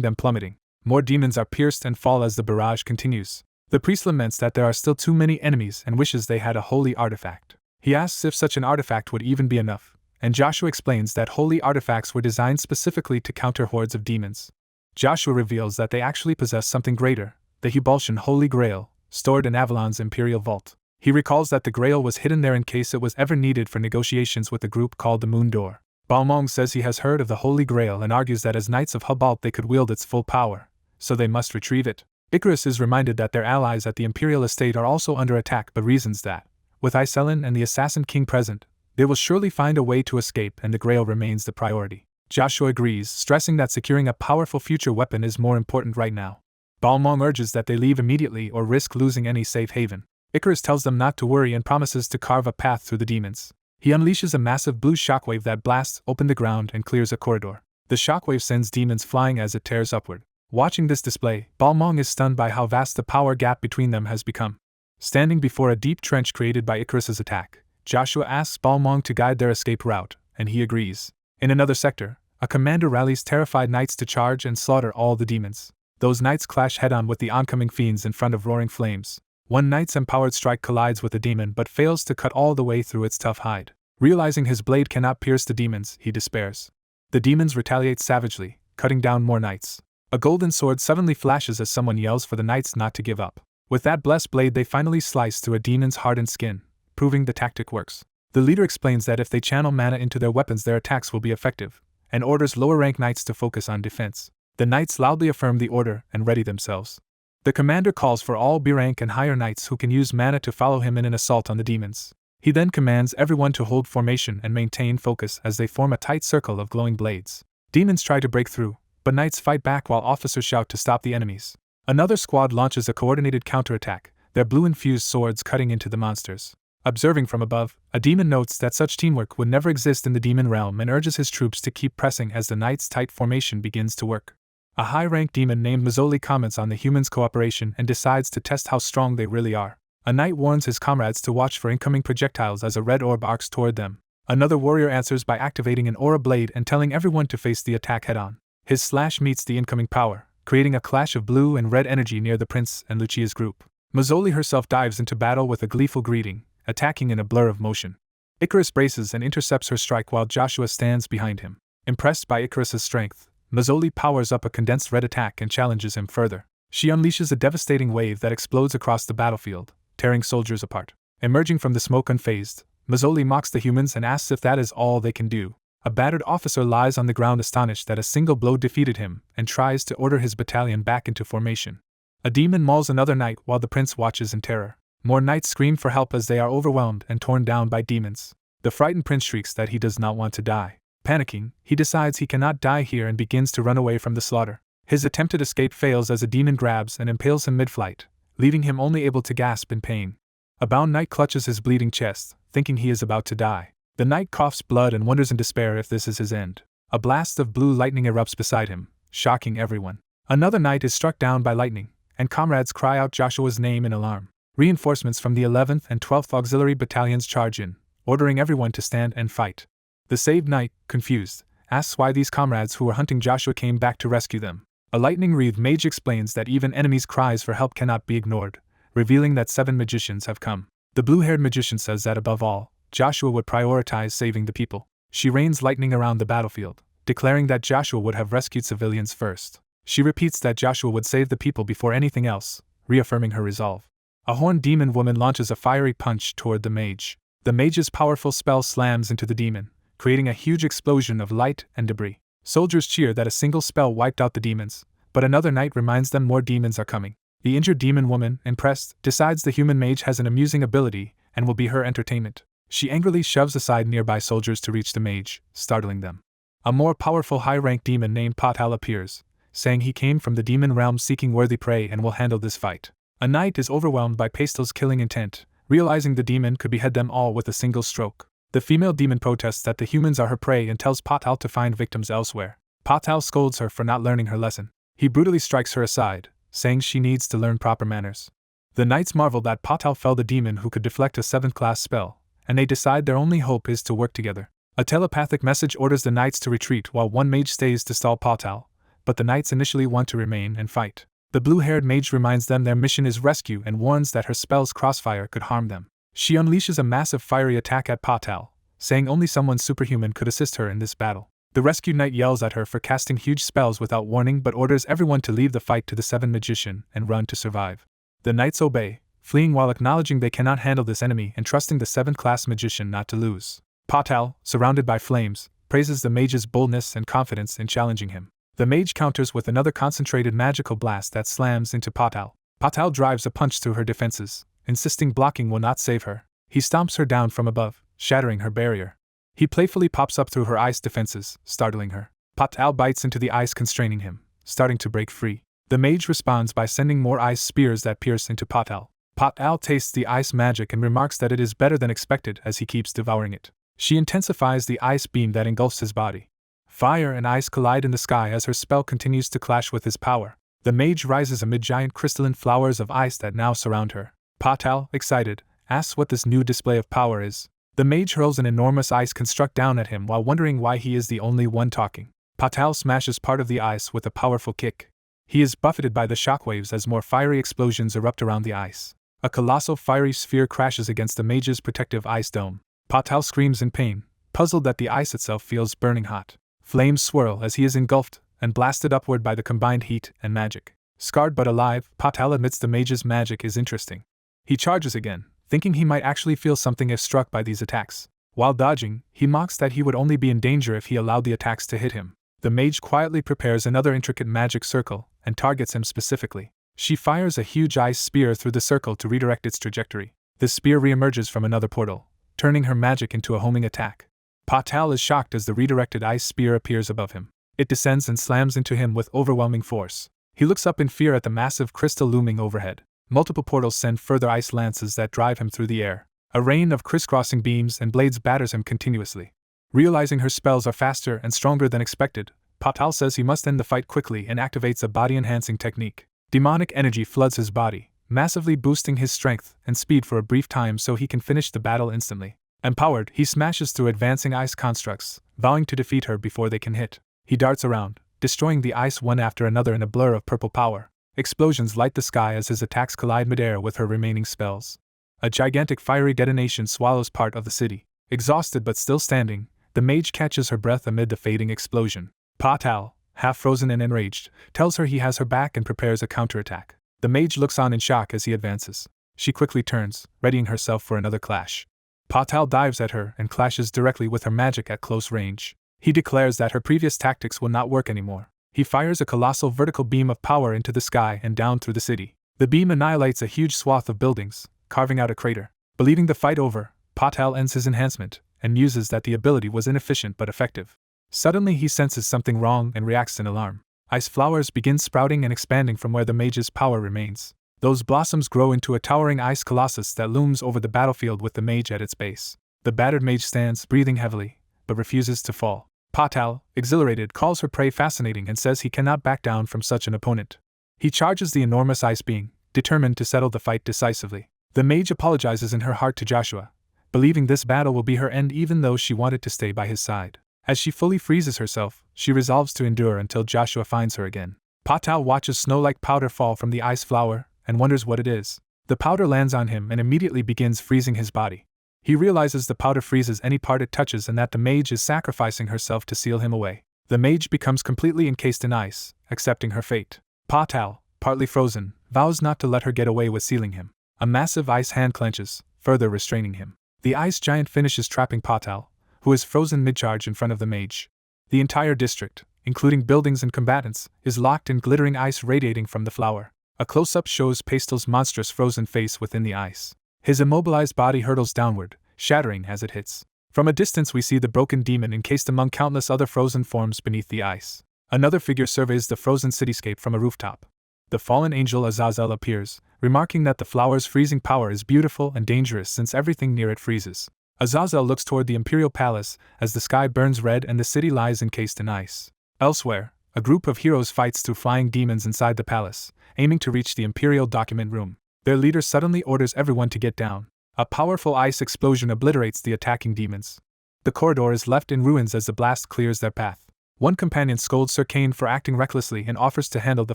them plummeting. More demons are pierced and fall as the barrage continues. The priest laments that there are still too many enemies and wishes they had a holy artifact. He asks if such an artifact would even be enough, and Joshua explains that holy artifacts were designed specifically to counter hordes of demons. Joshua reveals that they actually possess something greater, the Hubultian Holy Grail, stored in Avalon's Imperial Vault. He recalls that the Grail was hidden there in case it was ever needed for negotiations with a group called the Moon Door. Balmong says he has heard of the Holy Grail and argues that as Knights of Hubalt they could wield its full power, so they must retrieve it. Icarus is reminded that their allies at the Imperial estate are also under attack but reasons that, with Iselin and the Assassin King present, they will surely find a way to escape and the Grail remains the priority. Joshua agrees, stressing that securing a powerful future weapon is more important right now. Balmong urges that they leave immediately or risk losing any safe haven. Icarus tells them not to worry and promises to carve a path through the demons. He unleashes a massive blue shockwave that blasts open the ground and clears a corridor. The shockwave sends demons flying as it tears upward. Watching this display, Balmong is stunned by how vast the power gap between them has become. Standing before a deep trench created by Icarus's attack, Joshua asks Balmong to guide their escape route, and he agrees. In another sector, a commander rallies terrified knights to charge and slaughter all the demons. Those knights clash head-on with the oncoming fiends in front of roaring flames. One knight's empowered strike collides with a demon but fails to cut all the way through its tough hide. Realizing his blade cannot pierce the demons, he despairs. The demons retaliate savagely, cutting down more knights. A golden sword suddenly flashes as someone yells for the knights not to give up. With that blessed blade they finally slice through a demon's hardened skin, proving the tactic works. The leader explains that if they channel mana into their weapons their attacks will be effective, and orders lower-rank knights to focus on defense. The knights loudly affirm the order and ready themselves. The commander calls for all B-rank and higher knights who can use mana to follow him in an assault on the demons. He then commands everyone to hold formation and maintain focus as they form a tight circle of glowing blades. Demons try to break through, but knights fight back while officers shout to stop the enemies. Another squad launches a coordinated counterattack, their blue-infused swords cutting into the monsters. Observing from above, a demon notes that such teamwork would never exist in the demon realm and urges his troops to keep pressing as the knights' tight formation begins to work. A high-ranked demon named Mazzoli comments on the humans' cooperation and decides to test how strong they really are. A knight warns his comrades to watch for incoming projectiles as a red orb arcs toward them. Another warrior answers by activating an aura blade and telling everyone to face the attack head-on. His slash meets the incoming power, creating a clash of blue and red energy near the prince and Lucia's group. Mazzoli herself dives into battle with a gleeful greeting, attacking in a blur of motion. Icarus braces and intercepts her strike while Joshua stands behind him. Impressed by Icarus's strength, Mazzoli powers up a condensed red attack and challenges him further. She unleashes a devastating wave that explodes across the battlefield, tearing soldiers apart. Emerging from the smoke unfazed, Mazzoli mocks the humans and asks if that is all they can do. A battered officer lies on the ground astonished that a single blow defeated him and tries to order his battalion back into formation. A demon mauls another knight while the prince watches in terror. More knights scream for help as they are overwhelmed and torn down by demons. The frightened prince shrieks that he does not want to die. Panicking, he decides he cannot die here and begins to run away from the slaughter. His attempted escape fails as a demon grabs and impales him mid-flight, leaving him only able to gasp in pain. A bound knight clutches his bleeding chest, thinking he is about to die. The knight coughs blood and wonders in despair if this is his end. A blast of blue lightning erupts beside him, shocking everyone. Another knight is struck down by lightning, and comrades cry out Joshua's name in alarm. Reinforcements from the 11th and 12th Auxiliary Battalions charge in, ordering everyone to stand and fight. The saved knight, confused, asks why these comrades who were hunting Joshua came back to rescue them. A lightning-wreathed mage explains that even enemies' cries for help cannot be ignored, revealing that 7 magicians have come. The blue-haired magician says that above all, Joshua would prioritize saving the people. She rains lightning around the battlefield, declaring that Joshua would have rescued civilians first. She repeats that Joshua would save the people before anything else, reaffirming her resolve. A horned demon woman launches a fiery punch toward the mage. The mage's powerful spell slams into the demon, creating a huge explosion of light and debris. Soldiers cheer that a single spell wiped out the demons, but another knight reminds them more demons are coming. The injured demon woman, impressed, decides the human mage has an amusing ability and will be her entertainment. She angrily shoves aside nearby soldiers to reach the mage, startling them. A more powerful high-ranked demon named Patal appears, saying he came from the demon realm seeking worthy prey and will handle this fight. A knight is overwhelmed by Pastel's killing intent, realizing the demon could behead them all with a single stroke. The female demon protests that the humans are her prey and tells Patal to find victims elsewhere. Patal scolds her for not learning her lesson. He brutally strikes her aside, saying she needs to learn proper manners. The knights marvel that Patal fell the demon who could deflect a 7th-class spell, and they decide their only hope is to work together. A telepathic message orders the knights to retreat while one mage stays to stall Patal, but the knights initially want to remain and fight. The blue-haired mage reminds them their mission is rescue and warns that her spell's crossfire could harm them. She unleashes a massive fiery attack at Patal, saying only someone superhuman could assist her in this battle. The rescued knight yells at her for casting huge spells without warning but orders everyone to leave the fight to the 7th magician and run to survive. The knights obey, fleeing while acknowledging they cannot handle this enemy and trusting the 7th-class magician not to lose. Patal, surrounded by flames, praises the mage's boldness and confidence in challenging him. The mage counters with another concentrated magical blast that slams into Patal. Patal drives a punch through her defenses, insisting blocking will not save her. He stomps her down from above, shattering her barrier. He playfully pops up through her ice defenses, startling her. Patal bites into the ice, constraining him, starting to break free. The mage responds by sending more ice spears that pierce into Patal. Patal tastes the ice magic and remarks that it is better than expected as he keeps devouring it. She intensifies the ice beam that engulfs his body. Fire and ice collide in the sky as her spell continues to clash with his power. The mage rises amid giant crystalline flowers of ice that now surround her. Patal, excited, asks what this new display of power is. The mage hurls an enormous ice construct down at him while wondering why he is the only one talking. Patal smashes part of the ice with a powerful kick. He is buffeted by the shockwaves as more fiery explosions erupt around the ice. A colossal fiery sphere crashes against the mage's protective ice dome. Patal screams in pain, puzzled that the ice itself feels burning hot. Flames swirl as he is engulfed and blasted upward by the combined heat and magic. Scarred but alive, Patal admits the mage's magic is interesting. He charges again, thinking he might actually feel something if struck by these attacks. While dodging, he mocks that he would only be in danger if he allowed the attacks to hit him. The mage quietly prepares another intricate magic circle and targets him specifically. She fires a huge ice spear through the circle to redirect its trajectory. The spear reemerges from another portal, turning her magic into a homing attack. Patal is shocked as the redirected ice spear appears above him. It descends and slams into him with overwhelming force. He looks up in fear at the massive crystal looming overhead. Multiple portals send further ice lances that drive him through the air. A rain of crisscrossing beams and blades batters him continuously. Realizing her spells are faster and stronger than expected, Patal says he must end the fight quickly and activates a body-enhancing technique. Demonic energy floods his body, massively boosting his strength and speed for a brief time so he can finish the battle instantly. Empowered, he smashes through advancing ice constructs, vowing to defeat her before they can hit. He darts around, destroying the ice one after another in a blur of purple power. Explosions light the sky as his attacks collide midair with her remaining spells. A gigantic fiery detonation swallows part of the city. Exhausted but still standing, the mage catches her breath amid the fading explosion. Patal, half frozen and enraged, tells her he has her back and prepares a counterattack. The mage looks on in shock as he advances. She quickly turns, readying herself for another clash. Patal dives at her and clashes directly with her magic at close range. He declares that her previous tactics will not work anymore. He fires a colossal vertical beam of power into the sky and down through the city. The beam annihilates a huge swath of buildings, carving out a crater. Believing the fight over, Patal ends his enhancement, and muses that the ability was inefficient but effective. Suddenly he senses something wrong and reacts in alarm. Ice flowers begin sprouting and expanding from where the mage's power remains. Those blossoms grow into a towering ice colossus that looms over the battlefield with the mage at its base. The battered mage stands, breathing heavily, but refuses to fall. Patal, exhilarated, calls her prey fascinating and says he cannot back down from such an opponent. He charges the enormous ice being, determined to settle the fight decisively. The mage apologizes in her heart to Joshua, believing this battle will be her end even though she wanted to stay by his side. As she fully freezes herself, she resolves to endure until Joshua finds her again. Patal watches snow-like powder fall from the ice flower and wonders what it is. The powder lands on him and immediately begins freezing his body. He realizes the powder freezes any part it touches and that the mage is sacrificing herself to seal him away. The mage becomes completely encased in ice, accepting her fate. Patal, partly frozen, vows not to let her get away with sealing him. A massive ice hand clenches, further restraining him. The ice giant finishes trapping Patal, who is frozen mid-charge in front of the mage. The entire district, including buildings and combatants, is locked in glittering ice radiating from the flower. A close-up shows Pastel's monstrous frozen face within the ice. His immobilized body hurtles downward, shattering as it hits. From a distance we see the broken demon encased among countless other frozen forms beneath the ice. Another figure surveys the frozen cityscape from a rooftop. The fallen angel Azazel appears, remarking that the flower's freezing power is beautiful and dangerous since everything near it freezes. Azazel looks toward the Imperial Palace as the sky burns red and the city lies encased in ice. Elsewhere, a group of heroes fights through flying demons inside the palace, aiming to reach the Imperial document room. Their leader suddenly orders everyone to get down. A powerful ice explosion obliterates the attacking demons. The corridor is left in ruins as the blast clears their path. One companion scolds Sir Cain for acting recklessly and offers to handle the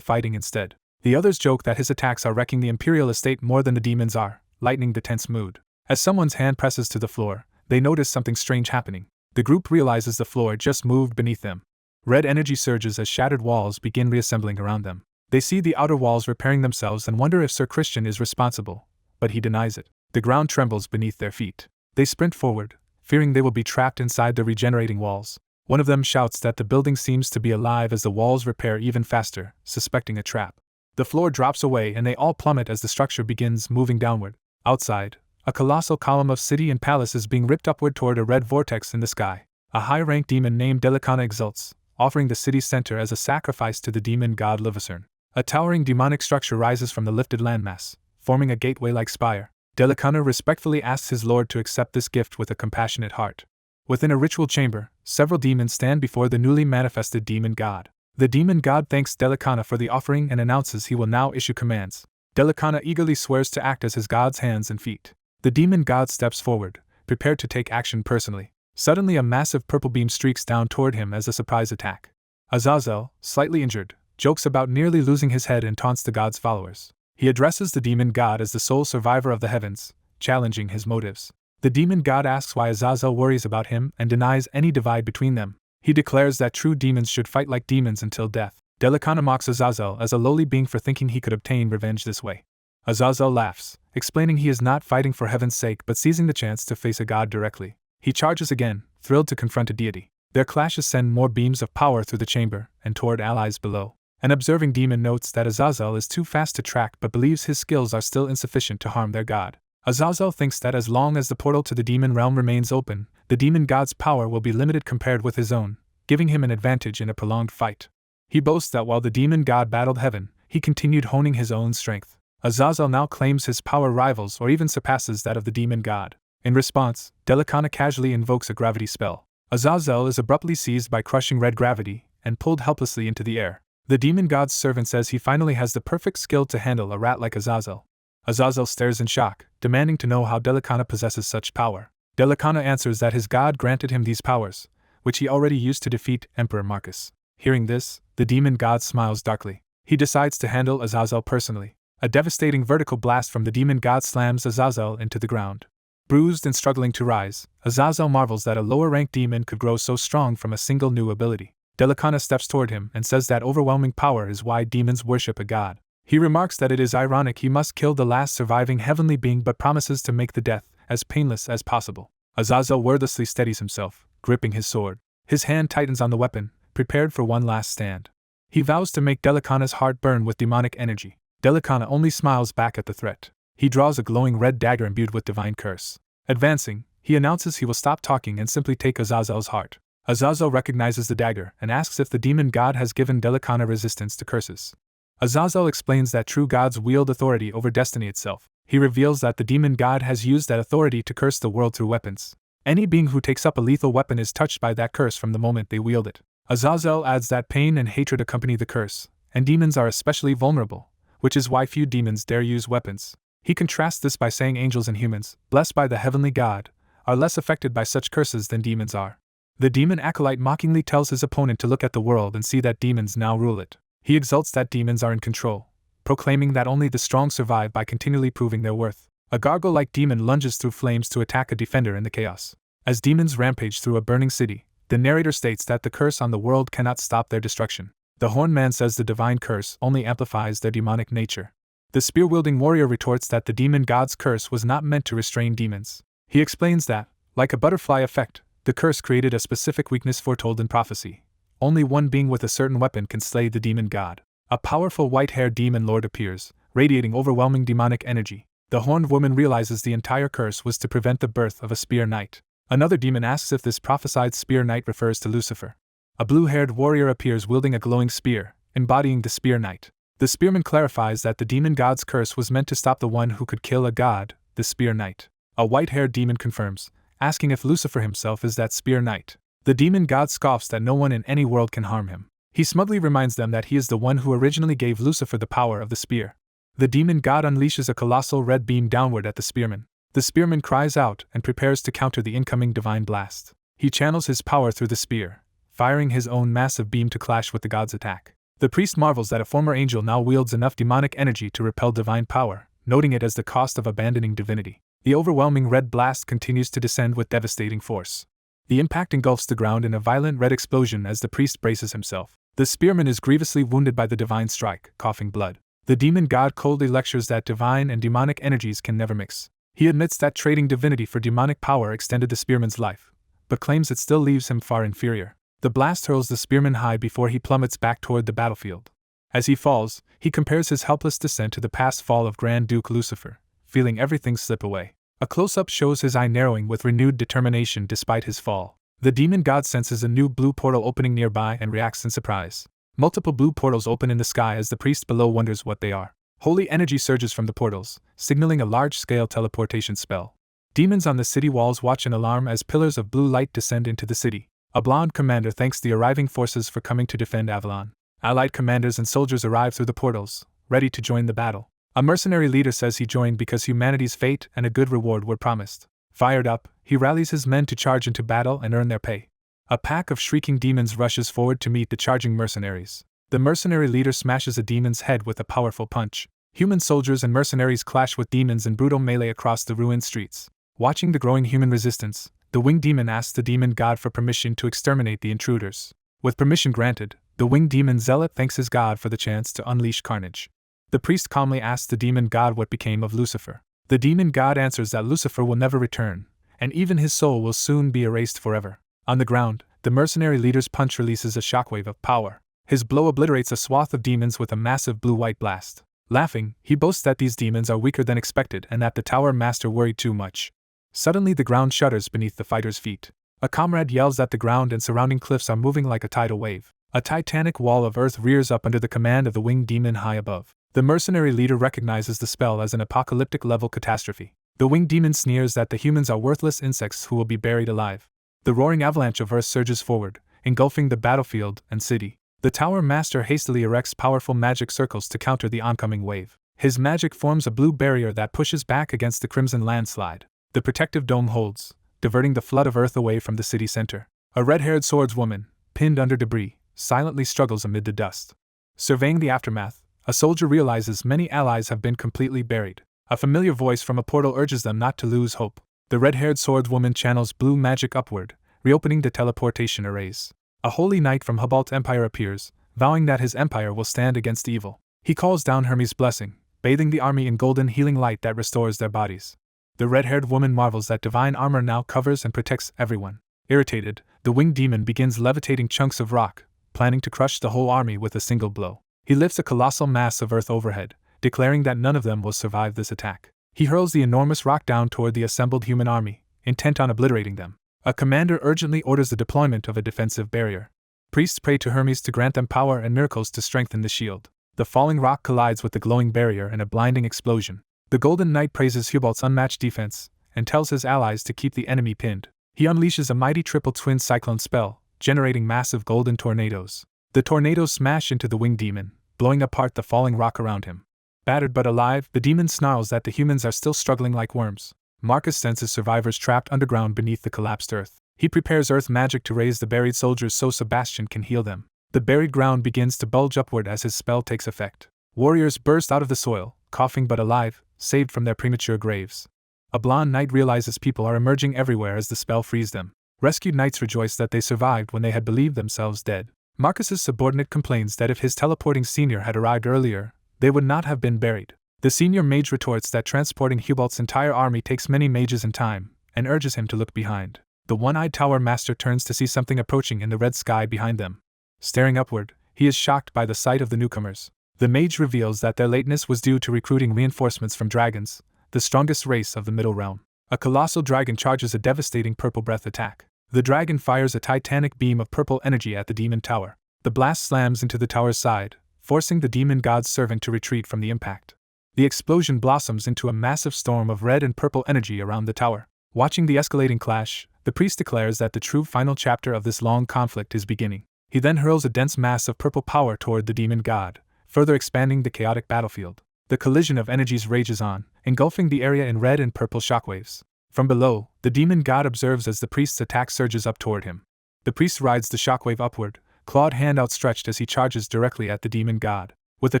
fighting instead. The others joke that his attacks are wrecking the Imperial estate more than the demons are, lightening the tense mood. As someone's hand presses to the floor, they notice something strange happening. The group realizes the floor just moved beneath them. Red energy surges as shattered walls begin reassembling around them. They see the outer walls repairing themselves and wonder if Sir Christian is responsible, but he denies it. The ground trembles beneath their feet. They sprint forward, fearing they will be trapped inside the regenerating walls. One of them shouts that the building seems to be alive as the walls repair even faster, suspecting a trap. The floor drops away and they all plummet as the structure begins moving downward. Outside, a colossal column of city and palace is being ripped upward toward a red vortex in the sky. A high-ranked demon named Delicana exults, offering the city's center as a sacrifice to the demon god Livicern. A towering demonic structure rises from the lifted landmass, forming a gateway-like spire. Delicana respectfully asks his lord to accept this gift with a compassionate heart. Within a ritual chamber, several demons stand before the newly manifested demon god. The demon god thanks Delicana for the offering and announces he will now issue commands. Delicana eagerly swears to act as his god's hands and feet. The demon god steps forward, prepared to take action personally. Suddenly a massive purple beam streaks down toward him as a surprise attack. Azazel, slightly injured, jokes about nearly losing his head and taunts the god's followers. He addresses the demon god as the sole survivor of the heavens, challenging his motives. The demon god asks why Azazel worries about him and denies any divide between them. He declares that true demons should fight like demons until death. Delicana mocks Azazel as a lowly being for thinking he could obtain revenge this way. Azazel laughs, explaining he is not fighting for heaven's sake but seizing the chance to face a god directly. He charges again, thrilled to confront a deity. Their clashes send more beams of power through the chamber and toward allies below. An observing demon notes that Azazel is too fast to track but believes his skills are still insufficient to harm their god. Azazel thinks that as long as the portal to the demon realm remains open, the demon god's power will be limited compared with his own, giving him an advantage in a prolonged fight. He boasts that while the demon god battled heaven, he continued honing his own strength. Azazel now claims his power rivals or even surpasses that of the demon god. In response, Delicana casually invokes a gravity spell. Azazel is abruptly seized by crushing red gravity and pulled helplessly into the air. The demon god's servant says he finally has the perfect skill to handle a rat like Azazel. Azazel stares in shock, demanding to know how Delicana possesses such power. Delicana answers that his god granted him these powers, which he already used to defeat Emperor Marcus. Hearing this, the demon god smiles darkly. He decides to handle Azazel personally. A devastating vertical blast from the demon god slams Azazel into the ground. Bruised and struggling to rise, Azazel marvels that a lower-ranked demon could grow so strong from a single new ability. Delicana steps toward him and says that overwhelming power is why demons worship a god. He remarks that it is ironic he must kill the last surviving heavenly being but promises to make the death as painless as possible. Azazel wordlessly steadies himself, gripping his sword. His hand tightens on the weapon, prepared for one last stand. He vows to make Delicana's heart burn with demonic energy. Delicana only smiles back at the threat. He draws a glowing red dagger imbued with divine curse. Advancing, He announces he will stop talking and simply take Azazel's heart. Azazel recognizes the dagger and asks if the demon god has given Delicana resistance to curses. Azazel explains that true gods wield authority over destiny itself. He reveals that the demon god has used that authority to curse the world through weapons. Any being who takes up a lethal weapon is touched by that curse from the moment they wield it. Azazel adds that pain and hatred accompany the curse, and demons are especially vulnerable, which is why few demons dare use weapons. He contrasts this by saying angels and humans, blessed by the heavenly god, are less affected by such curses than demons are. The demon acolyte mockingly tells his opponent to look at the world and see that demons now rule it. He exults that demons are in control, proclaiming that only the strong survive by continually proving their worth. A gargoyle-like demon lunges through flames to attack a defender in the chaos. As demons rampage through a burning city, the narrator states that the curse on the world cannot stop their destruction. The horned man says the divine curse only amplifies their demonic nature. The spear-wielding warrior retorts that the demon god's curse was not meant to restrain demons. He explains that, like a butterfly effect, the curse created a specific weakness foretold in prophecy. Only one being with a certain weapon can slay the demon god. A powerful white-haired demon lord appears, radiating overwhelming demonic energy. The horned woman realizes the entire curse was to prevent the birth of a spear knight. Another demon asks if this prophesied spear knight refers to Lucifer. A blue-haired warrior appears wielding a glowing spear, embodying the spear knight. The spearman clarifies that the demon god's curse was meant to stop the one who could kill a god, the spear knight. A white-haired demon confirms, asking if Lucifer himself is that spear knight. The demon god scoffs that no one in any world can harm him. He smugly reminds them that he is the one who originally gave Lucifer the power of the spear. The demon god unleashes a colossal red beam downward at the spearman. The spearman cries out and prepares to counter the incoming divine blast. He channels his power through the spear, firing his own massive beam to clash with the god's attack. The priest marvels that a former angel now wields enough demonic energy to repel divine power, noting it as the cost of abandoning divinity. The overwhelming red blast continues to descend with devastating force. The impact engulfs the ground in a violent red explosion as the priest braces himself. The spearman is grievously wounded by the divine strike, coughing blood. The demon god coldly lectures that divine and demonic energies can never mix. He admits that trading divinity for demonic power extended the spearman's life, but claims it still leaves him far inferior. The blast hurls the spearman high before he plummets back toward the battlefield. As he falls, he compares his helpless descent to the past fall of Grand Duke Lucifer, feeling everything slip away. A close-up shows his eye narrowing with renewed determination despite his fall. The demon god senses a new blue portal opening nearby and reacts in surprise. Multiple blue portals open in the sky as the priest below wonders what they are. Holy energy surges from the portals, signaling a large-scale teleportation spell. Demons on the city walls watch in alarm as pillars of blue light descend into the city. A blonde commander thanks the arriving forces for coming to defend Avalon. Allied commanders and soldiers arrive through the portals, ready to join the battle. A mercenary leader says he joined because humanity's fate and a good reward were promised. Fired up, he rallies his men to charge into battle and earn their pay. A pack of shrieking demons rushes forward to meet the charging mercenaries. The mercenary leader smashes a demon's head with a powerful punch. Human soldiers and mercenaries clash with demons in brutal melee across the ruined streets. Watching the growing human resistance, the winged demon asks the demon god for permission to exterminate the intruders. With permission granted, the winged demon zealot thanks his god for the chance to unleash carnage. The priest calmly asks the demon god what became of Lucifer. The demon god answers that Lucifer will never return, and even his soul will soon be erased forever. On the ground, the mercenary leader's punch releases a shockwave of power. His blow obliterates a swath of demons with a massive blue-white blast. Laughing, he boasts that these demons are weaker than expected and that the tower master worried too much. Suddenly the ground shudders beneath the fighter's feet. A comrade yells that the ground and surrounding cliffs are moving like a tidal wave. A titanic wall of earth rears up under the command of the winged demon high above. The mercenary leader recognizes the spell as an apocalyptic-level catastrophe. The winged demon sneers that the humans are worthless insects who will be buried alive. The roaring avalanche of earth surges forward, engulfing the battlefield and city. The tower master hastily erects powerful magic circles to counter the oncoming wave. His magic forms a blue barrier that pushes back against the crimson landslide. The protective dome holds, diverting the flood of earth away from the city center. A red-haired swordswoman, pinned under debris, silently struggles amid the dust. Surveying the aftermath, a soldier realizes many allies have been completely buried. A familiar voice from a portal urges them not to lose hope. The red-haired swordswoman channels blue magic upward, reopening the teleportation arrays. A holy knight from Hubalt's empire appears, vowing that his empire will stand against evil. He calls down Hermes' blessing, bathing the army in golden healing light that restores their bodies. The red-haired woman marvels that divine armor now covers and protects everyone. Irritated, the winged demon begins levitating chunks of rock, planning to crush the whole army with a single blow. He lifts a colossal mass of earth overhead, declaring that none of them will survive this attack. He hurls the enormous rock down toward the assembled human army, intent on obliterating them. A commander urgently orders the deployment of a defensive barrier. Priests pray to Hermes to grant them power and miracles to strengthen the shield. The falling rock collides with the glowing barrier in a blinding explosion. The Golden Knight praises Hubalt's unmatched defense and tells his allies to keep the enemy pinned. He unleashes a mighty triple twin cyclone spell, generating massive golden tornadoes. The tornadoes smash into the winged demon, blowing apart the falling rock around him. Battered but alive, the demon snarls that the humans are still struggling like worms. Marcus senses survivors trapped underground beneath the collapsed earth. He prepares earth magic to raise the buried soldiers so Sebastian can heal them. The buried ground begins to bulge upward as his spell takes effect. Warriors burst out of the soil, coughing but alive, saved from their premature graves. A blonde knight realizes people are emerging everywhere as the spell frees them. Rescued knights rejoice that they survived when they had believed themselves dead. Marcus's subordinate complains that if his teleporting senior had arrived earlier, they would not have been buried. The senior mage retorts that transporting Hubalt's entire army takes many mages and time, and urges him to look behind. The one-eyed tower master turns to see something approaching in the red sky behind them. Staring upward, he is shocked by the sight of the newcomers. The mage reveals that their lateness was due to recruiting reinforcements from dragons, the strongest race of the Middle Realm. A colossal dragon charges a devastating purple breath attack. The dragon fires a titanic beam of purple energy at the demon tower. The blast slams into the tower's side, forcing the demon god's servant to retreat from the impact. The explosion blossoms into a massive storm of red and purple energy around the tower. Watching the escalating clash, the priest declares that the true final chapter of this long conflict is beginning. He then hurls a dense mass of purple power toward the demon god, further expanding the chaotic battlefield. The collision of energies rages on, engulfing the area in red and purple shockwaves. From below, the demon god observes as the priest's attack surges up toward him. The priest rides the shockwave upward, clawed hand outstretched as he charges directly at the demon god. With a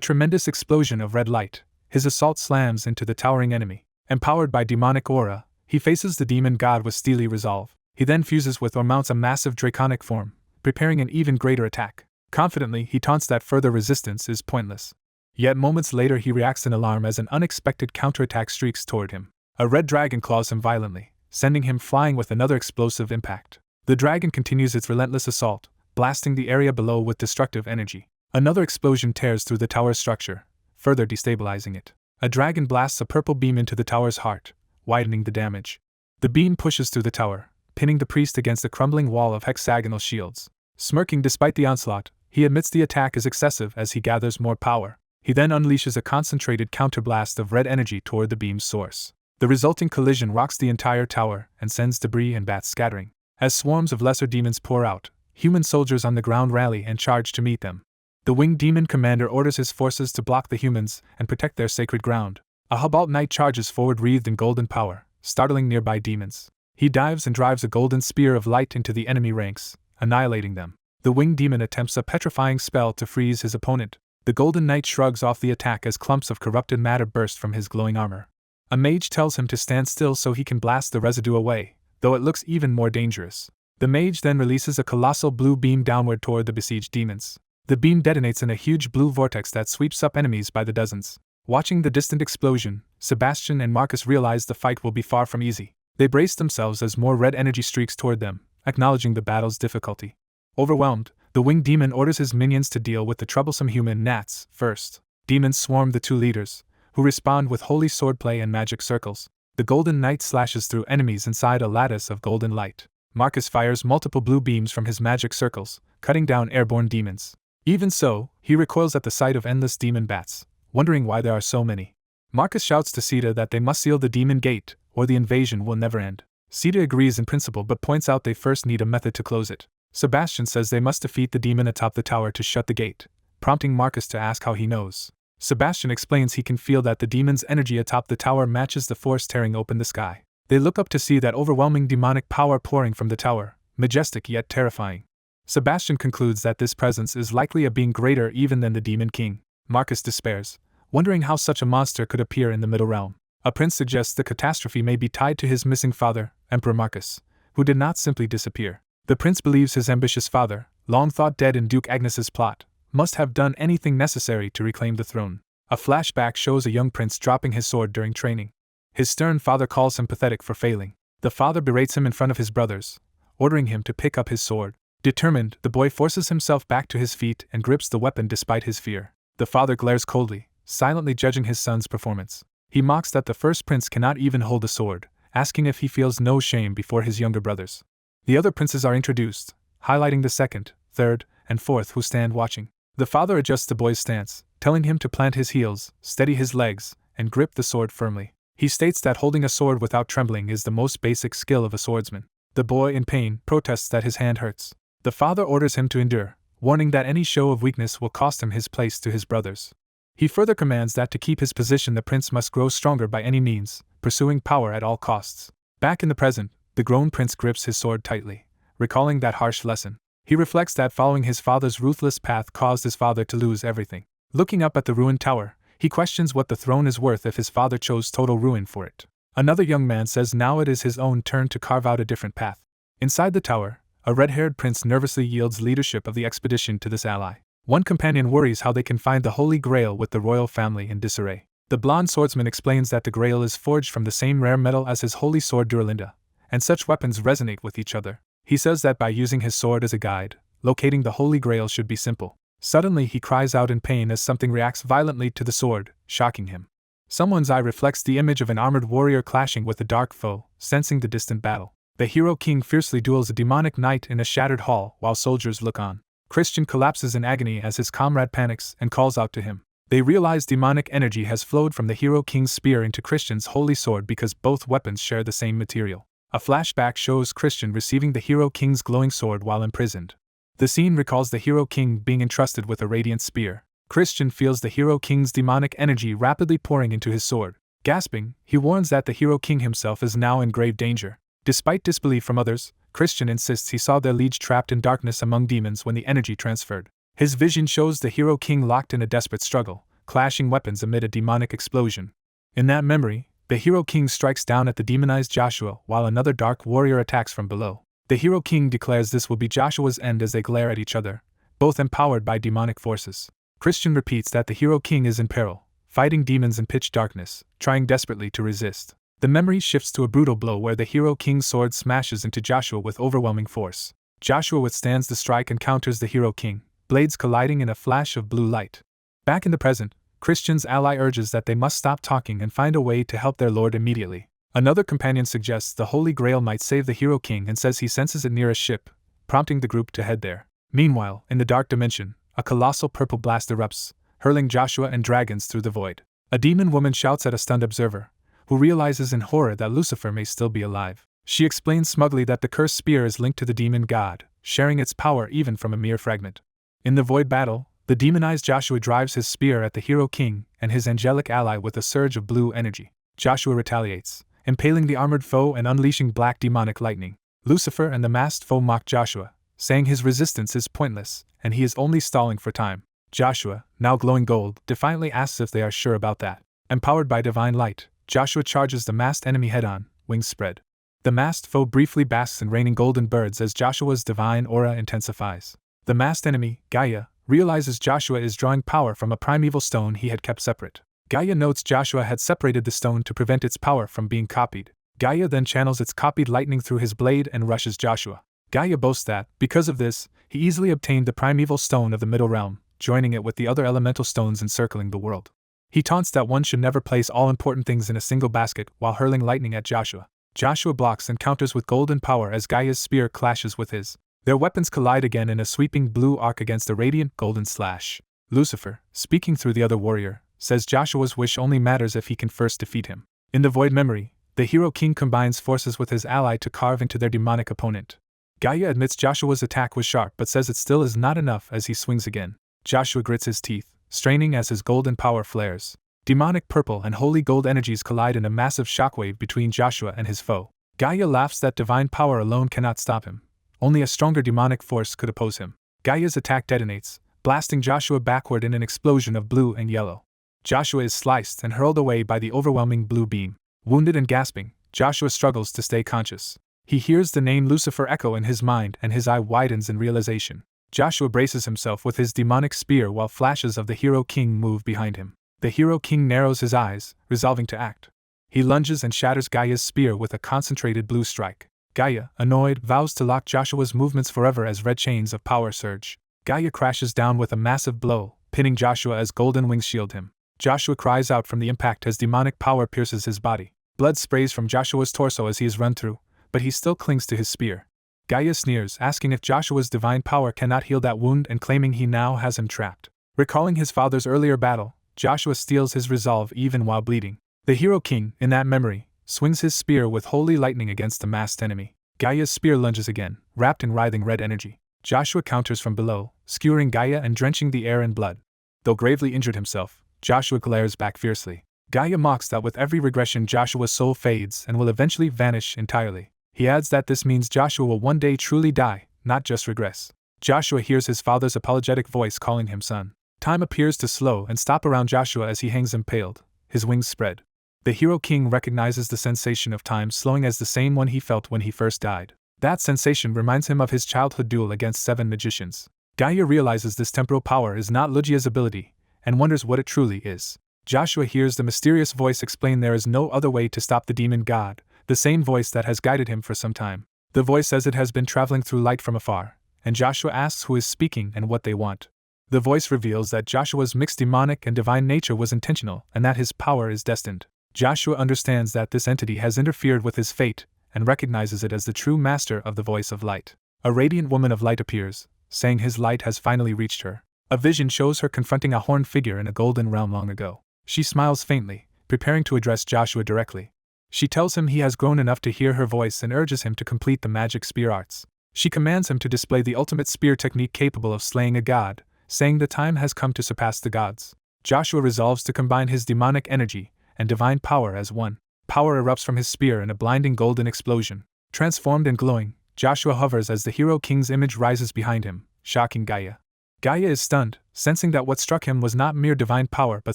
tremendous explosion of red light, his assault slams into the towering enemy. Empowered by demonic aura, he faces the demon god with steely resolve. He then fuses with or mounts a massive draconic form, preparing an even greater attack. Confidently, he taunts that further resistance is pointless. Yet moments later he reacts in alarm as an unexpected counterattack streaks toward him. A red dragon claws him violently, sending him flying with another explosive impact. The dragon continues its relentless assault, blasting the area below with destructive energy. Another explosion tears through the tower's structure, further destabilizing it. A dragon blasts a purple beam into the tower's heart, widening the damage. The beam pushes through the tower, pinning the priest against a crumbling wall of hexagonal shields. Smirking despite the onslaught, he admits the attack is excessive as he gathers more power. He then unleashes a concentrated counterblast of red energy toward the beam's source. The resulting collision rocks the entire tower and sends debris and bats scattering. As swarms of lesser demons pour out, human soldiers on the ground rally and charge to meet them. The winged demon commander orders his forces to block the humans and protect their sacred ground. A Hubalt knight charges forward wreathed in golden power, startling nearby demons. He dives and drives a golden spear of light into the enemy ranks, annihilating them. The winged demon attempts a petrifying spell to freeze his opponent. The golden knight shrugs off the attack as clumps of corrupted matter burst from his glowing armor. A mage tells him to stand still so he can blast the residue away, though it looks even more dangerous. The mage then releases a colossal blue beam downward toward the besieged demons. The beam detonates in a huge blue vortex that sweeps up enemies by the dozens. Watching the distant explosion, Sebastian and Marcus realize the fight will be far from easy. They brace themselves as more red energy streaks toward them, acknowledging the battle's difficulty. Overwhelmed, the winged demon orders his minions to deal with the troublesome human gnats first. Demons swarm the two leaders, who respond with holy swordplay and magic circles. The golden knight slashes through enemies inside a lattice of golden light. Marcus fires multiple blue beams from his magic circles, cutting down airborne demons. Even so, he recoils at the sight of endless demon bats, wondering why there are so many. Marcus shouts to Sita that they must seal the demon gate, or the invasion will never end. Sita agrees in principle but points out they first need a method to close it. Sebastian says they must defeat the demon atop the tower to shut the gate, prompting Marcus to ask how he knows. Sebastian explains he can feel that the demon's energy atop the tower matches the force tearing open the sky. They look up to see that overwhelming demonic power pouring from the tower, majestic yet terrifying. Sebastian concludes that this presence is likely a being greater even than the Demon King. Marcus despairs, wondering how such a monster could appear in the Middle Realm. A prince suggests the catastrophe may be tied to his missing father, Emperor Marcus, who did not simply disappear. The prince believes his ambitious father, long thought dead in Duke Agnes's plot, must have done anything necessary to reclaim the throne. A flashback shows a young prince dropping his sword during training. His stern father calls him pathetic for failing. The father berates him in front of his brothers, ordering him to pick up his sword. Determined, the boy forces himself back to his feet and grips the weapon despite his fear. The father glares coldly, silently judging his son's performance. He mocks that the first prince cannot even hold a sword, asking if he feels no shame before his younger brothers. The other princes are introduced, highlighting the second, third, and fourth who stand watching. The father adjusts the boy's stance, telling him to plant his heels, steady his legs, and grip the sword firmly. He states that holding a sword without trembling is the most basic skill of a swordsman. The boy, in pain, protests that his hand hurts. The father orders him to endure, warning that any show of weakness will cost him his place to his brothers. He further commands that to keep his position the prince must grow stronger by any means, pursuing power at all costs. Back in the present, the grown prince grips his sword tightly, recalling that harsh lesson. He reflects that following his father's ruthless path caused his father to lose everything. Looking up at the ruined tower, he questions what the throne is worth if his father chose total ruin for it. Another young man says now it is his own turn to carve out a different path. Inside the tower, a red-haired prince nervously yields leadership of the expedition to this ally. One companion worries how they can find the Holy Grail with the royal family in disarray. The blonde swordsman explains that the Grail is forged from the same rare metal as his holy sword Duralinda, and such weapons resonate with each other. He says that by using his sword as a guide, locating the Holy Grail should be simple. Suddenly he cries out in pain as something reacts violently to the sword, shocking him. Someone's eye reflects the image of an armored warrior clashing with a dark foe, sensing the distant battle. The hero king fiercely duels a demonic knight in a shattered hall while soldiers look on. Christian collapses in agony as his comrade panics and calls out to him. They realize demonic energy has flowed from the hero king's spear into Christian's holy sword because both weapons share the same material. A flashback shows Christian receiving the hero king's glowing sword while imprisoned. The scene recalls the hero king being entrusted with a radiant spear. Christian feels the hero king's demonic energy rapidly pouring into his sword. Gasping, he warns that the hero king himself is now in grave danger. Despite disbelief from others, Christian insists he saw their liege trapped in darkness among demons when the energy transferred. His vision shows the hero king locked in a desperate struggle, clashing weapons amid a demonic explosion. In that memory, the hero king strikes down at the demonized Joshua while another dark warrior attacks from below. The hero king declares this will be Joshua's end as they glare at each other, both empowered by demonic forces. Christian repeats that the hero king is in peril, fighting demons in pitch darkness, trying desperately to resist. The memory shifts to a brutal blow where the hero king's sword smashes into Joshua with overwhelming force. Joshua withstands the strike and counters the hero king, blades colliding in a flash of blue light. Back in the present, Christian's ally urges that they must stop talking and find a way to help their lord immediately. Another companion suggests the Holy Grail might save the hero king and says he senses it near a ship, prompting the group to head there. Meanwhile, in the dark dimension, a colossal purple blast erupts, hurling Joshua and dragons through the void. A demon woman shouts at a stunned observer, who realizes in horror that Lucifer may still be alive. She explains smugly that the cursed spear is linked to the demon god, sharing its power even from a mere fragment. In the void battle, the demonized Joshua drives his spear at the hero king and his angelic ally with a surge of blue energy. Joshua retaliates, impaling the armored foe and unleashing black demonic lightning. Lucifer and the masked foe mock Joshua, saying his resistance is pointless, and he is only stalling for time. Joshua, now glowing gold, defiantly asks if they are sure about that. Empowered by divine light, Joshua charges the masked enemy head-on, wings spread. The masked foe briefly basks in raining golden birds as Joshua's divine aura intensifies. The masked enemy, Gaia, realizes Joshua is drawing power from a primeval stone he had kept separate. Gaia notes Joshua had separated the stone to prevent its power from being copied. Gaia then channels its copied lightning through his blade and rushes Joshua. Gaia boasts that, because of this, he easily obtained the primeval stone of the Middle Realm, joining it with the other elemental stones encircling the world. He taunts that one should never place all important things in a single basket while hurling lightning at Joshua. Joshua blocks and counters with golden power as Gaia's spear clashes with his. Their weapons collide again in a sweeping blue arc against a radiant golden slash. Lucifer, speaking through the other warrior, says Joshua's wish only matters if he can first defeat him. In the void memory, the hero king combines forces with his ally to carve into their demonic opponent. Gaia admits Joshua's attack was sharp but says it still is not enough as he swings again. Joshua grits his teeth, straining as his golden power flares. Demonic purple and holy gold energies collide in a massive shockwave between Joshua and his foe. Gaia laughs that divine power alone cannot stop him. Only a stronger demonic force could oppose him. Gaia's attack detonates, blasting Joshua backward in an explosion of blue and yellow. Joshua is sliced and hurled away by the overwhelming blue beam. Wounded and gasping, Joshua struggles to stay conscious. He hears the name Lucifer echo in his mind and his eye widens in realization. Joshua braces himself with his demonic spear while flashes of the hero king move behind him. The hero king narrows his eyes, resolving to act. He lunges and shatters Gaia's spear with a concentrated blue strike. Gaia, annoyed, vows to lock Joshua's movements forever as red chains of power surge. Gaia crashes down with a massive blow, pinning Joshua as golden wings shield him. Joshua cries out from the impact as demonic power pierces his body. Blood sprays from Joshua's torso as he is run through, but he still clings to his spear. Gaia sneers, asking if Joshua's divine power cannot heal that wound and claiming he now has him trapped. Recalling his father's earlier battle, Joshua steals his resolve even while bleeding. The hero king, in that memory, swings his spear with holy lightning against the masked enemy. Gaia's spear lunges again, wrapped in writhing red energy. Joshua counters from below, skewering Gaia and drenching the air in blood. Though gravely injured himself, Joshua glares back fiercely. Gaia mocks that with every regression Joshua's soul fades and will eventually vanish entirely. He adds that this means Joshua will one day truly die, not just regress. Joshua hears his father's apologetic voice calling him son. Time appears to slow and stop around Joshua as he hangs impaled, his wings spread. The hero king recognizes the sensation of time slowing as the same one he felt when he first died. That sensation reminds him of his childhood duel against 7 magicians. Gaia realizes this temporal power is not Lucia's ability, and wonders what it truly is. Joshua hears the mysterious voice explain there is no other way to stop the demon god, the same voice that has guided him for some time. The voice says it has been traveling through light from afar, and Joshua asks who is speaking and what they want. The voice reveals that Joshua's mixed demonic and divine nature was intentional and that his power is destined. Joshua understands that this entity has interfered with his fate and recognizes it as the true master of the voice of light. A radiant woman of light appears, saying his light has finally reached her. A vision shows her confronting a horned figure in a golden realm long ago. She smiles faintly, preparing to address Joshua directly. She tells him he has grown enough to hear her voice and urges him to complete the magic spear arts. She commands him to display the ultimate spear technique capable of slaying a god, saying the time has come to surpass the gods. Joshua resolves to combine his demonic energy and divine power as one. Power erupts from his spear in a blinding golden explosion. Transformed and glowing, Joshua hovers as the hero king's image rises behind him, shocking Gaia. Gaia is stunned, sensing that what struck him was not mere divine power but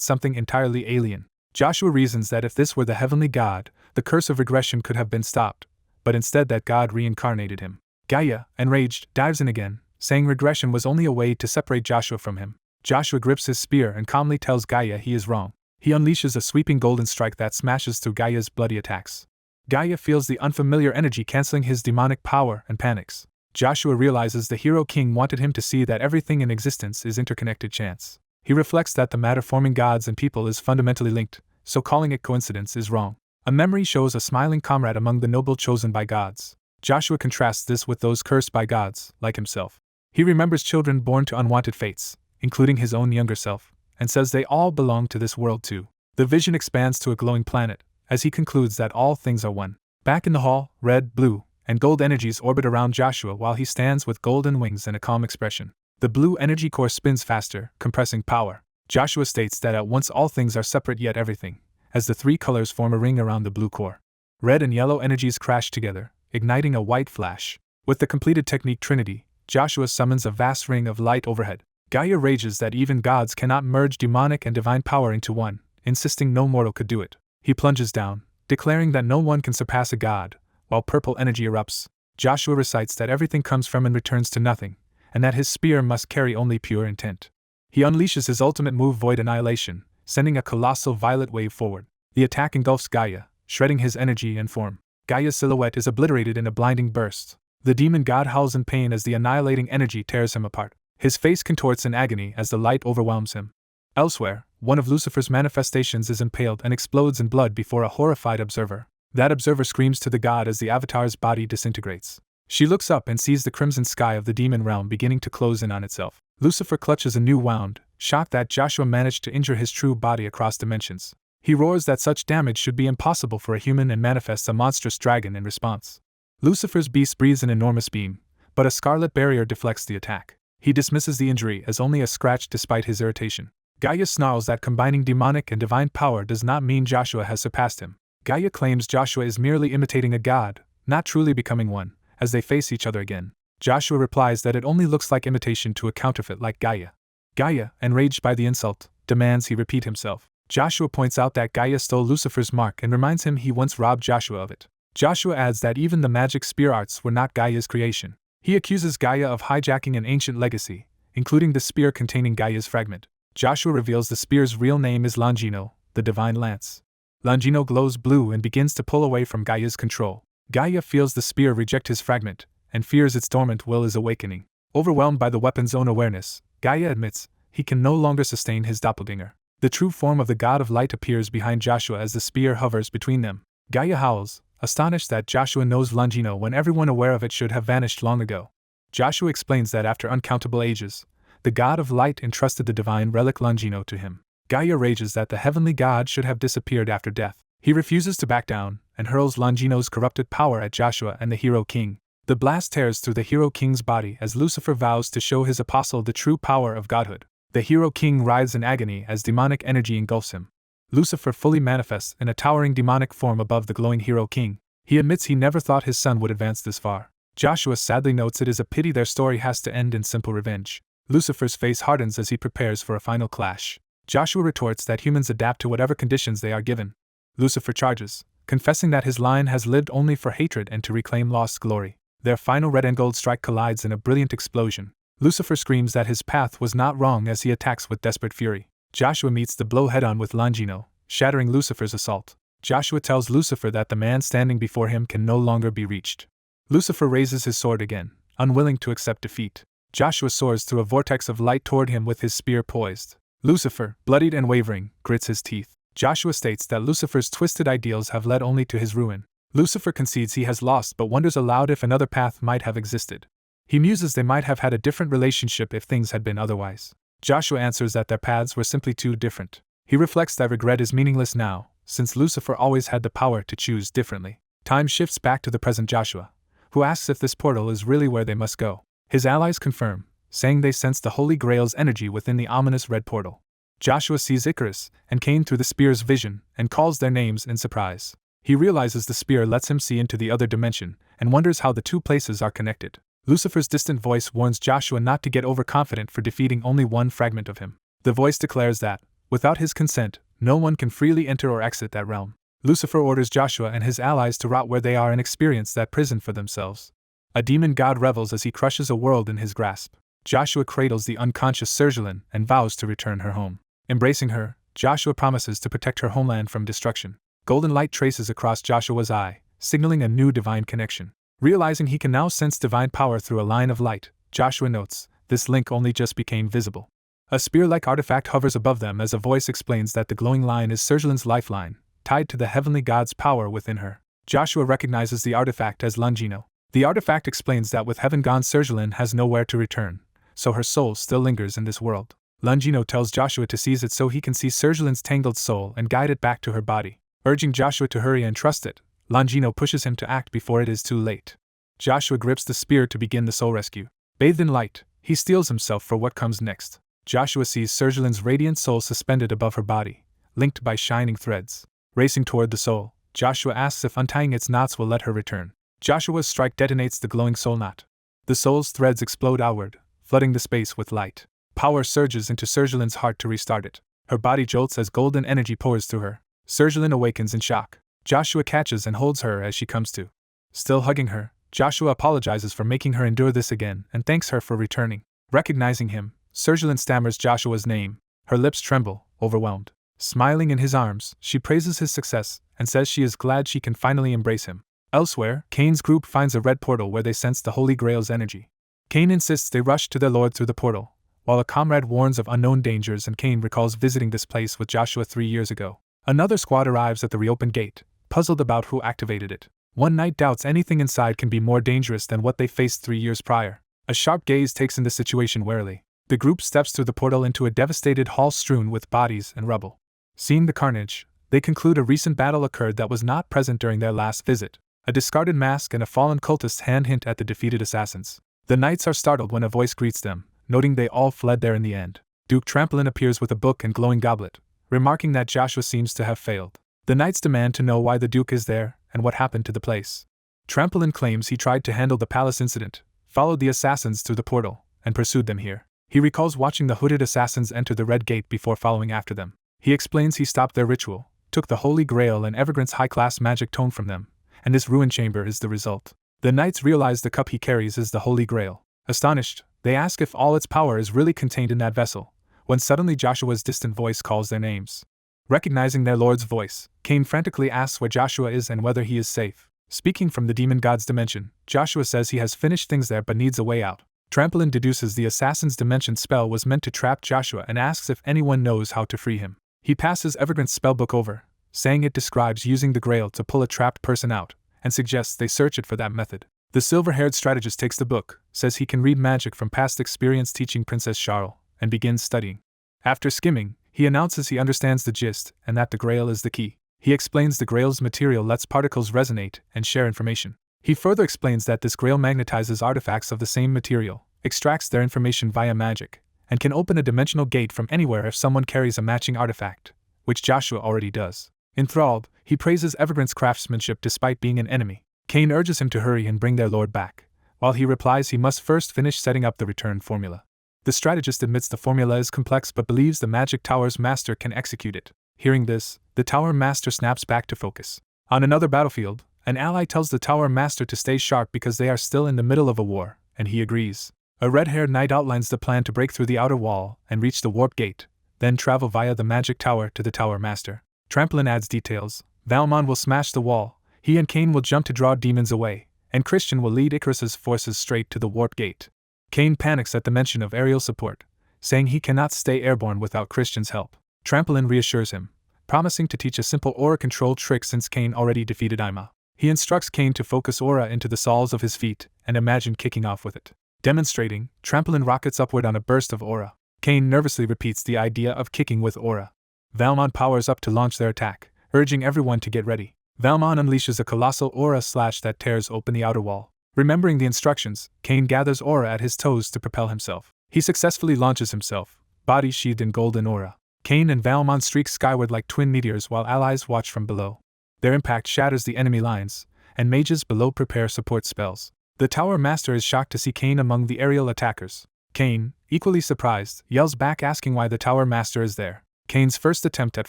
something entirely alien. Joshua reasons that if this were the heavenly god, the curse of regression could have been stopped, but instead that god reincarnated him. Gaia, enraged, dives in again, saying regression was only a way to separate Joshua from him. Joshua grips his spear and calmly tells Gaia he is wrong. He unleashes a sweeping golden strike that smashes through Gaia's bloody attacks. Gaia feels the unfamiliar energy canceling his demonic power and panics. Joshua realizes the hero king wanted him to see that everything in existence is interconnected chance. He reflects that the matter forming gods and people is fundamentally linked, so calling it coincidence is wrong. A memory shows a smiling comrade among the noble chosen by gods. Joshua contrasts this with those cursed by gods, like himself. He remembers children born to unwanted fates, including his own younger self, and says they all belong to this world too. The vision expands to a glowing planet, as he concludes that all things are one. Back in the hall, red, blue, and gold energies orbit around Joshua while he stands with golden wings and a calm expression. The blue energy core spins faster, compressing power. Joshua states that at once all things are separate yet everything, as the 3 colors form a ring around the blue core. Red and yellow energies crash together, igniting a white flash. With the completed technique Trinity, Joshua summons a vast ring of light overhead. Gaia rages that even gods cannot merge demonic and divine power into one, insisting no mortal could do it. He plunges down, declaring that no one can surpass a god, while purple energy erupts. Joshua recites that everything comes from and returns to nothing, and that his spear must carry only pure intent. He unleashes his ultimate move Void Annihilation, sending a colossal violet wave forward. The attack engulfs Gaia, shredding his energy and form. Gaia's silhouette is obliterated in a blinding burst. The demon god howls in pain as the annihilating energy tears him apart. His face contorts in agony as the light overwhelms him. Elsewhere, one of Lucifer's manifestations is impaled and explodes in blood before a horrified observer. That observer screams to the god as the avatar's body disintegrates. She looks up and sees the crimson sky of the demon realm beginning to close in on itself. Lucifer clutches a new wound, shocked that Joshua managed to injure his true body across dimensions. He roars that such damage should be impossible for a human and manifests a monstrous dragon in response. Lucifer's beast breathes an enormous beam, but a scarlet barrier deflects the attack. He dismisses the injury as only a scratch despite his irritation. Gaia snarls that combining demonic and divine power does not mean Joshua has surpassed him. Gaia claims Joshua is merely imitating a god, not truly becoming one, as they face each other again. Joshua replies that it only looks like imitation to a counterfeit like Gaia. Gaia, enraged by the insult, demands he repeat himself. Joshua points out that Gaia stole Lucifer's mark and reminds him he once robbed Joshua of it. Joshua adds that even the magic spear arts were not Gaia's creation. He accuses Gaia of hijacking an ancient legacy, including the spear containing Gaia's fragment. Joshua reveals the spear's real name is Longino, the divine lance. Longino glows blue and begins to pull away from Gaia's control. Gaia feels the spear reject his fragment, and fears its dormant will is awakening. Overwhelmed by the weapon's own awareness, Gaia admits he can no longer sustain his doppelganger. The true form of the god of light appears behind Joshua as the spear hovers between them. Gaia howls, astonished that Joshua knows Longino when everyone aware of it should have vanished long ago. Joshua explains that after uncountable ages, the god of light entrusted the divine relic Longino to him. Gaia rages that the heavenly god should have disappeared after death. He refuses to back down, and hurls Longino's corrupted power at Joshua and the Hero King. The blast tears through the Hero King's body as Lucifer vows to show his apostle the true power of godhood. The Hero King writhes in agony as demonic energy engulfs him. Lucifer fully manifests in a towering demonic form above the glowing Hero King. He admits he never thought his son would advance this far. Joshua sadly notes it is a pity their story has to end in simple revenge. Lucifer's face hardens as he prepares for a final clash. Joshua retorts that humans adapt to whatever conditions they are given. Lucifer charges, confessing that his line has lived only for hatred and to reclaim lost glory. Their final red and gold strike collides in a brilliant explosion. Lucifer screams that his path was not wrong as he attacks with desperate fury. Joshua meets the blow head-on with Longino, shattering Lucifer's assault. Joshua tells Lucifer that the man standing before him can no longer be reached. Lucifer raises his sword again, unwilling to accept defeat. Joshua soars through a vortex of light toward him with his spear poised. Lucifer, bloodied and wavering, grits his teeth. Joshua states that Lucifer's twisted ideals have led only to his ruin. Lucifer concedes he has lost but wonders aloud if another path might have existed. He muses they might have had a different relationship if things had been otherwise. Joshua answers that their paths were simply too different. He reflects that regret is meaningless now, since Lucifer always had the power to choose differently. Time shifts back to the present Joshua, who asks if this portal is really where they must go. His allies confirm, saying they sense the Holy Grail's energy within the ominous red portal. Joshua sees Icarus and Cain through the spear's vision and calls their names in surprise. He realizes the spear lets him see into the other dimension and wonders how the two places are connected. Lucifer's distant voice warns Joshua not to get overconfident for defeating only one fragment of him. The voice declares that, without his consent, no one can freely enter or exit that realm. Lucifer orders Joshua and his allies to rot where they are and experience that prison for themselves. A demon god revels as he crushes a world in his grasp. Joshua cradles the unconscious Surgeline and vows to return her home. Embracing her, Joshua promises to protect her homeland from destruction. Golden light traces across Joshua's eye, signaling a new divine connection. Realizing he can now sense divine power through a line of light, Joshua notes, this link only just became visible. A spear-like artifact hovers above them as a voice explains that the glowing line is Surgeline's lifeline, tied to the heavenly god's power within her. Joshua recognizes the artifact as Longino. The artifact explains that with heaven gone, Surgeline has nowhere to return, so her soul still lingers in this world. Longino tells Joshua to seize it so he can see Surgeline's tangled soul and guide it back to her body. Urging Joshua to hurry and trust it, Longino pushes him to act before it is too late. Joshua grips the spear to begin the soul rescue. Bathed in light, he steels himself for what comes next. Joshua sees Surgeline's radiant soul suspended above her body, linked by shining threads. Racing toward the soul, Joshua asks if untying its knots will let her return. Joshua's strike detonates the glowing soul knot. The soul's threads explode outward, flooding the space with light. Power surges into Surgeline's heart to restart it. Her body jolts as golden energy pours through her. Surgeline awakens in shock. Joshua catches and holds her as she comes to. Still hugging her, Joshua apologizes for making her endure this again and thanks her for returning. Recognizing him, Surgeline stammers Joshua's name. Her lips tremble, overwhelmed. Smiling in his arms, she praises his success and says she is glad she can finally embrace him. Elsewhere, Cain's group finds a red portal where they sense the Holy Grail's energy. Cain insists they rush to their lord through the portal, while a comrade warns of unknown dangers and Cain recalls visiting this place with Joshua 3 years ago. Another squad arrives at the reopened gate, puzzled about who activated it. One knight doubts anything inside can be more dangerous than what they faced 3 years prior. A sharp gaze takes in the situation warily. The group steps through the portal into a devastated hall strewn with bodies and rubble. Seeing the carnage, they conclude a recent battle occurred that was not present during their last visit. A discarded mask and a fallen cultist's hand hint at the defeated assassins. The knights are startled when a voice greets them, noting they all fled there in the end. Duke Trampolin appears with a book and glowing goblet, remarking that Joshua seems to have failed. The knights demand to know why the Duke is there and what happened to the place. Trampolin claims he tried to handle the palace incident, followed the assassins through the portal, and pursued them here. He recalls watching the hooded assassins enter the Red Gate before following after them. He explains he stopped their ritual, took the Holy Grail and Evergrance's high-class magic tome from them, and this ruined chamber is the result. The knights realize the cup he carries is the Holy Grail. Astonished, they ask if all its power is really contained in that vessel, when suddenly Joshua's distant voice calls their names. Recognizing their lord's voice, Cain frantically asks where Joshua is and whether he is safe. Speaking from the demon god's dimension, Joshua says he has finished things there but needs a way out. Trampolin deduces the assassin's dimension spell was meant to trap Joshua and asks if anyone knows how to free him. He passes Evergrance's spellbook over, saying it describes using the grail to pull a trapped person out, and suggests they search it for that method. The silver-haired strategist takes the book, says he can read magic from past experience teaching Princess Charles, and begins studying. After skimming, he announces he understands the gist and that the grail is the key. He explains the grail's material lets particles resonate and share information. He further explains that this grail magnetizes artifacts of the same material, extracts their information via magic, and can open a dimensional gate from anywhere if someone carries a matching artifact, which Joshua already does. Enthralled, he praises Evergrande's craftsmanship despite being an enemy. Cain urges him to hurry and bring their lord back, while he replies he must first finish setting up the return formula. The strategist admits the formula is complex but believes the magic tower's master can execute it. Hearing this, the tower master snaps back to focus. On another battlefield, an ally tells the tower master to stay sharp because they are still in the middle of a war, and he agrees. A red-haired knight outlines the plan to break through the outer wall and reach the warp gate, then travel via the magic tower to the tower master. Tramplin adds details. Valmon will smash the wall, he and Cain will jump to draw demons away, and Christian will lead Icarus's forces straight to the warp gate. Cain panics at the mention of aerial support, saying he cannot stay airborne without Christian's help. Tramplin reassures him, promising to teach a simple aura control trick since Cain already defeated Ima. He instructs Cain to focus aura into the soles of his feet and imagine kicking off with it. Demonstrating, Tramplin rockets upward on a burst of aura. Cain nervously repeats the idea of kicking with aura. Valmon powers up to launch their attack, urging everyone to get ready. Valmon unleashes a colossal aura slash that tears open the outer wall. Remembering the instructions, Cain gathers aura at his toes to propel himself. He successfully launches himself, body sheathed in golden aura. Cain and Valmon streak skyward like twin meteors while allies watch from below. Their impact shatters the enemy lines, and mages below prepare support spells. The tower master is shocked to see Cain among the aerial attackers. Cain, equally surprised, yells back asking why the tower master is there. Cain's first attempt at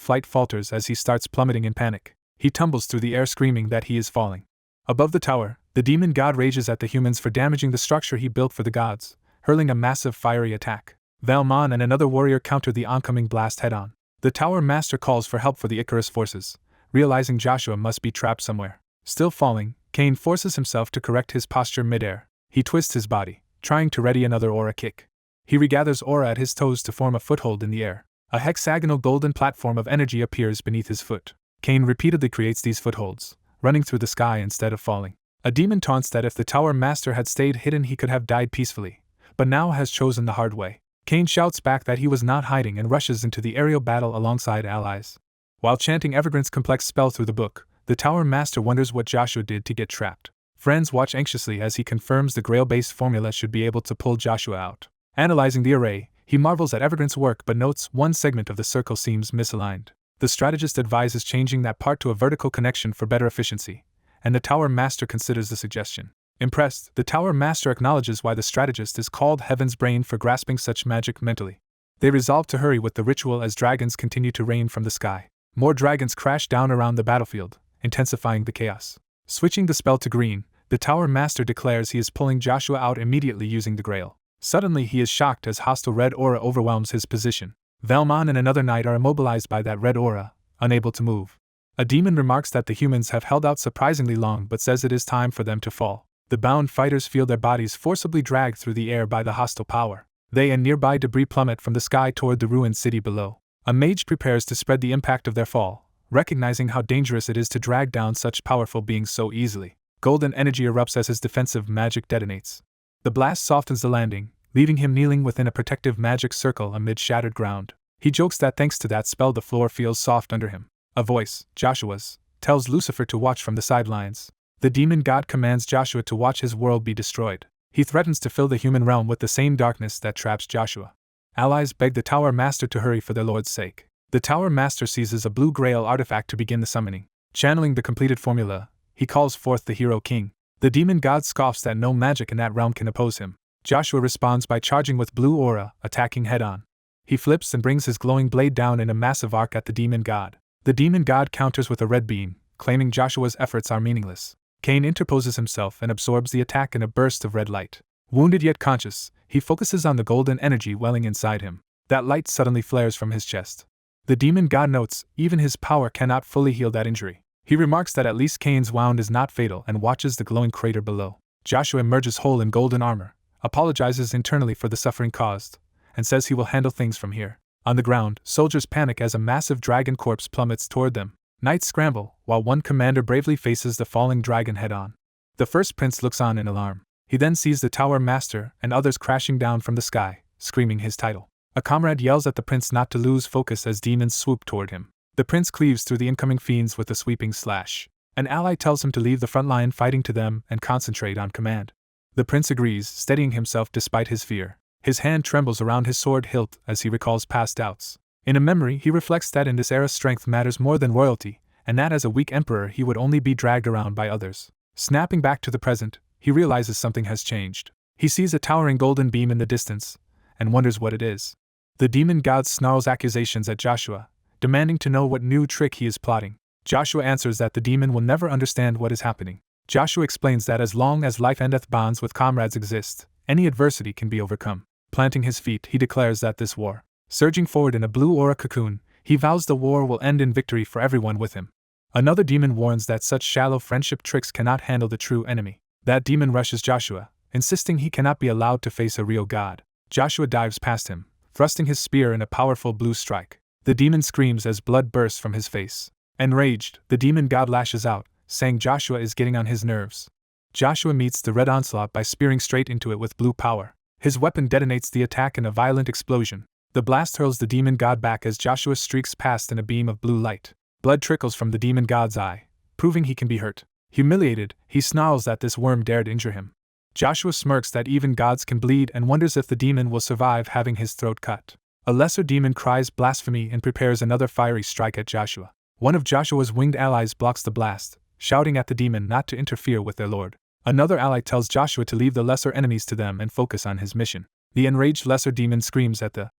flight falters as he starts plummeting in panic. He tumbles through the air screaming that he is falling. Above the tower, the demon god rages at the humans for damaging the structure he built for the gods, hurling a massive fiery attack. Valmon and another warrior counter the oncoming blast head-on. The tower master calls for help for the Icarus forces, realizing Joshua must be trapped somewhere. Still falling, Cain forces himself to correct his posture mid-air. He twists his body, trying to ready another aura kick. He regathers aura at his toes to form a foothold in the air. A hexagonal golden platform of energy appears beneath his foot. Cain repeatedly creates these footholds, running through the sky instead of falling. A demon taunts that if the tower master had stayed hidden he could have died peacefully, but now has chosen the hard way. Cain shouts back that he was not hiding and rushes into the aerial battle alongside allies. While chanting Evergrande's complex spell through the book, the tower master wonders what Joshua did to get trapped. Friends watch anxiously as he confirms the grail-based formula should be able to pull Joshua out. Analyzing the array, he marvels at Evergrande's work but notes one segment of the circle seems misaligned. The strategist advises changing that part to a vertical connection for better efficiency, and the tower master considers the suggestion. Impressed, the tower master acknowledges why the strategist is called Heaven's Brain for grasping such magic mentally. They resolve to hurry with the ritual as dragons continue to rain from the sky. More dragons crash down around the battlefield, intensifying the chaos. Switching the spell to green, the tower master declares he is pulling Joshua out immediately using the grail. Suddenly he is shocked as hostile red aura overwhelms his position. Valmon and another knight are immobilized by that red aura, unable to move. A demon remarks that the humans have held out surprisingly long but says it is time for them to fall. The bound fighters feel their bodies forcibly dragged through the air by the hostile power. They and nearby debris plummet from the sky toward the ruined city below. A mage prepares to spread the impact of their fall, recognizing how dangerous it is to drag down such powerful beings so easily. Golden energy erupts as his defensive magic detonates. The blast softens the landing, leaving him kneeling within a protective magic circle amid shattered ground. He jokes that thanks to that spell the floor feels soft under him. A voice, Joshua's, tells Lucifer to watch from the sidelines. The demon god commands Joshua to watch his world be destroyed. He threatens to fill the human realm with the same darkness that traps Joshua. Allies beg the tower master to hurry for their lord's sake. The tower master seizes a blue grail artifact to begin the summoning. Channeling the completed formula, he calls forth the hero king. The demon god scoffs that no magic in that realm can oppose him. Joshua responds by charging with blue aura, attacking head-on. He flips and brings his glowing blade down in a massive arc at the demon god. The demon god counters with a red beam, claiming Joshua's efforts are meaningless. Cain interposes himself and absorbs the attack in a burst of red light. Wounded yet conscious, he focuses on the golden energy welling inside him. That light suddenly flares from his chest. The demon god notes, even his power cannot fully heal that injury. He remarks that at least Cain's wound is not fatal and watches the glowing crater below. Joshua emerges whole in golden armor, apologizes internally for the suffering caused, and says he will handle things from here. On the ground, soldiers panic as a massive dragon corpse plummets toward them. Knights scramble, while one commander bravely faces the falling dragon head-on. The first prince looks on in alarm. He then sees the tower master and others crashing down from the sky, screaming his title. A comrade yells at the prince not to lose focus as demons swoop toward him. The prince cleaves through the incoming fiends with a sweeping slash. An ally tells him to leave the front line fighting to them and concentrate on command. The prince agrees, steadying himself despite his fear. His hand trembles around his sword hilt as he recalls past doubts. In a memory, he reflects that in this era strength matters more than royalty, and that as a weak emperor he would only be dragged around by others. Snapping back to the present, he realizes something has changed. He sees a towering golden beam in the distance, and wonders what it is. The demon god snarls accusations at Joshua, demanding to know what new trick he is plotting. Joshua answers that the demon will never understand what is happening. Joshua explains that as long as life and death bonds with comrades exist, any adversity can be overcome. Planting his feet, he declares that this war, surging forward in a blue aura cocoon, he vows the war will end in victory for everyone with him. Another demon warns that such shallow friendship tricks cannot handle the true enemy. That demon rushes Joshua, insisting he cannot be allowed to face a real god. Joshua dives past him, thrusting his spear in a powerful blue strike. The demon screams as blood bursts from his face. Enraged, the demon god lashes out, saying Joshua is getting on his nerves. Joshua meets the red onslaught by spearing straight into it with blue power. His weapon detonates the attack in a violent explosion. The blast hurls the demon god back as Joshua streaks past in a beam of blue light. Blood trickles from the demon god's eye, proving he can be hurt. Humiliated, he snarls that this worm dared injure him. Joshua smirks that even gods can bleed and wonders if the demon will survive having his throat cut. A lesser demon cries blasphemy and prepares another fiery strike at Joshua. One of Joshua's winged allies blocks the blast, shouting at the demon not to interfere with their lord. Another ally tells Joshua to leave the lesser enemies to them and focus on his mission. The enraged lesser demon screams at the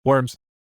worms,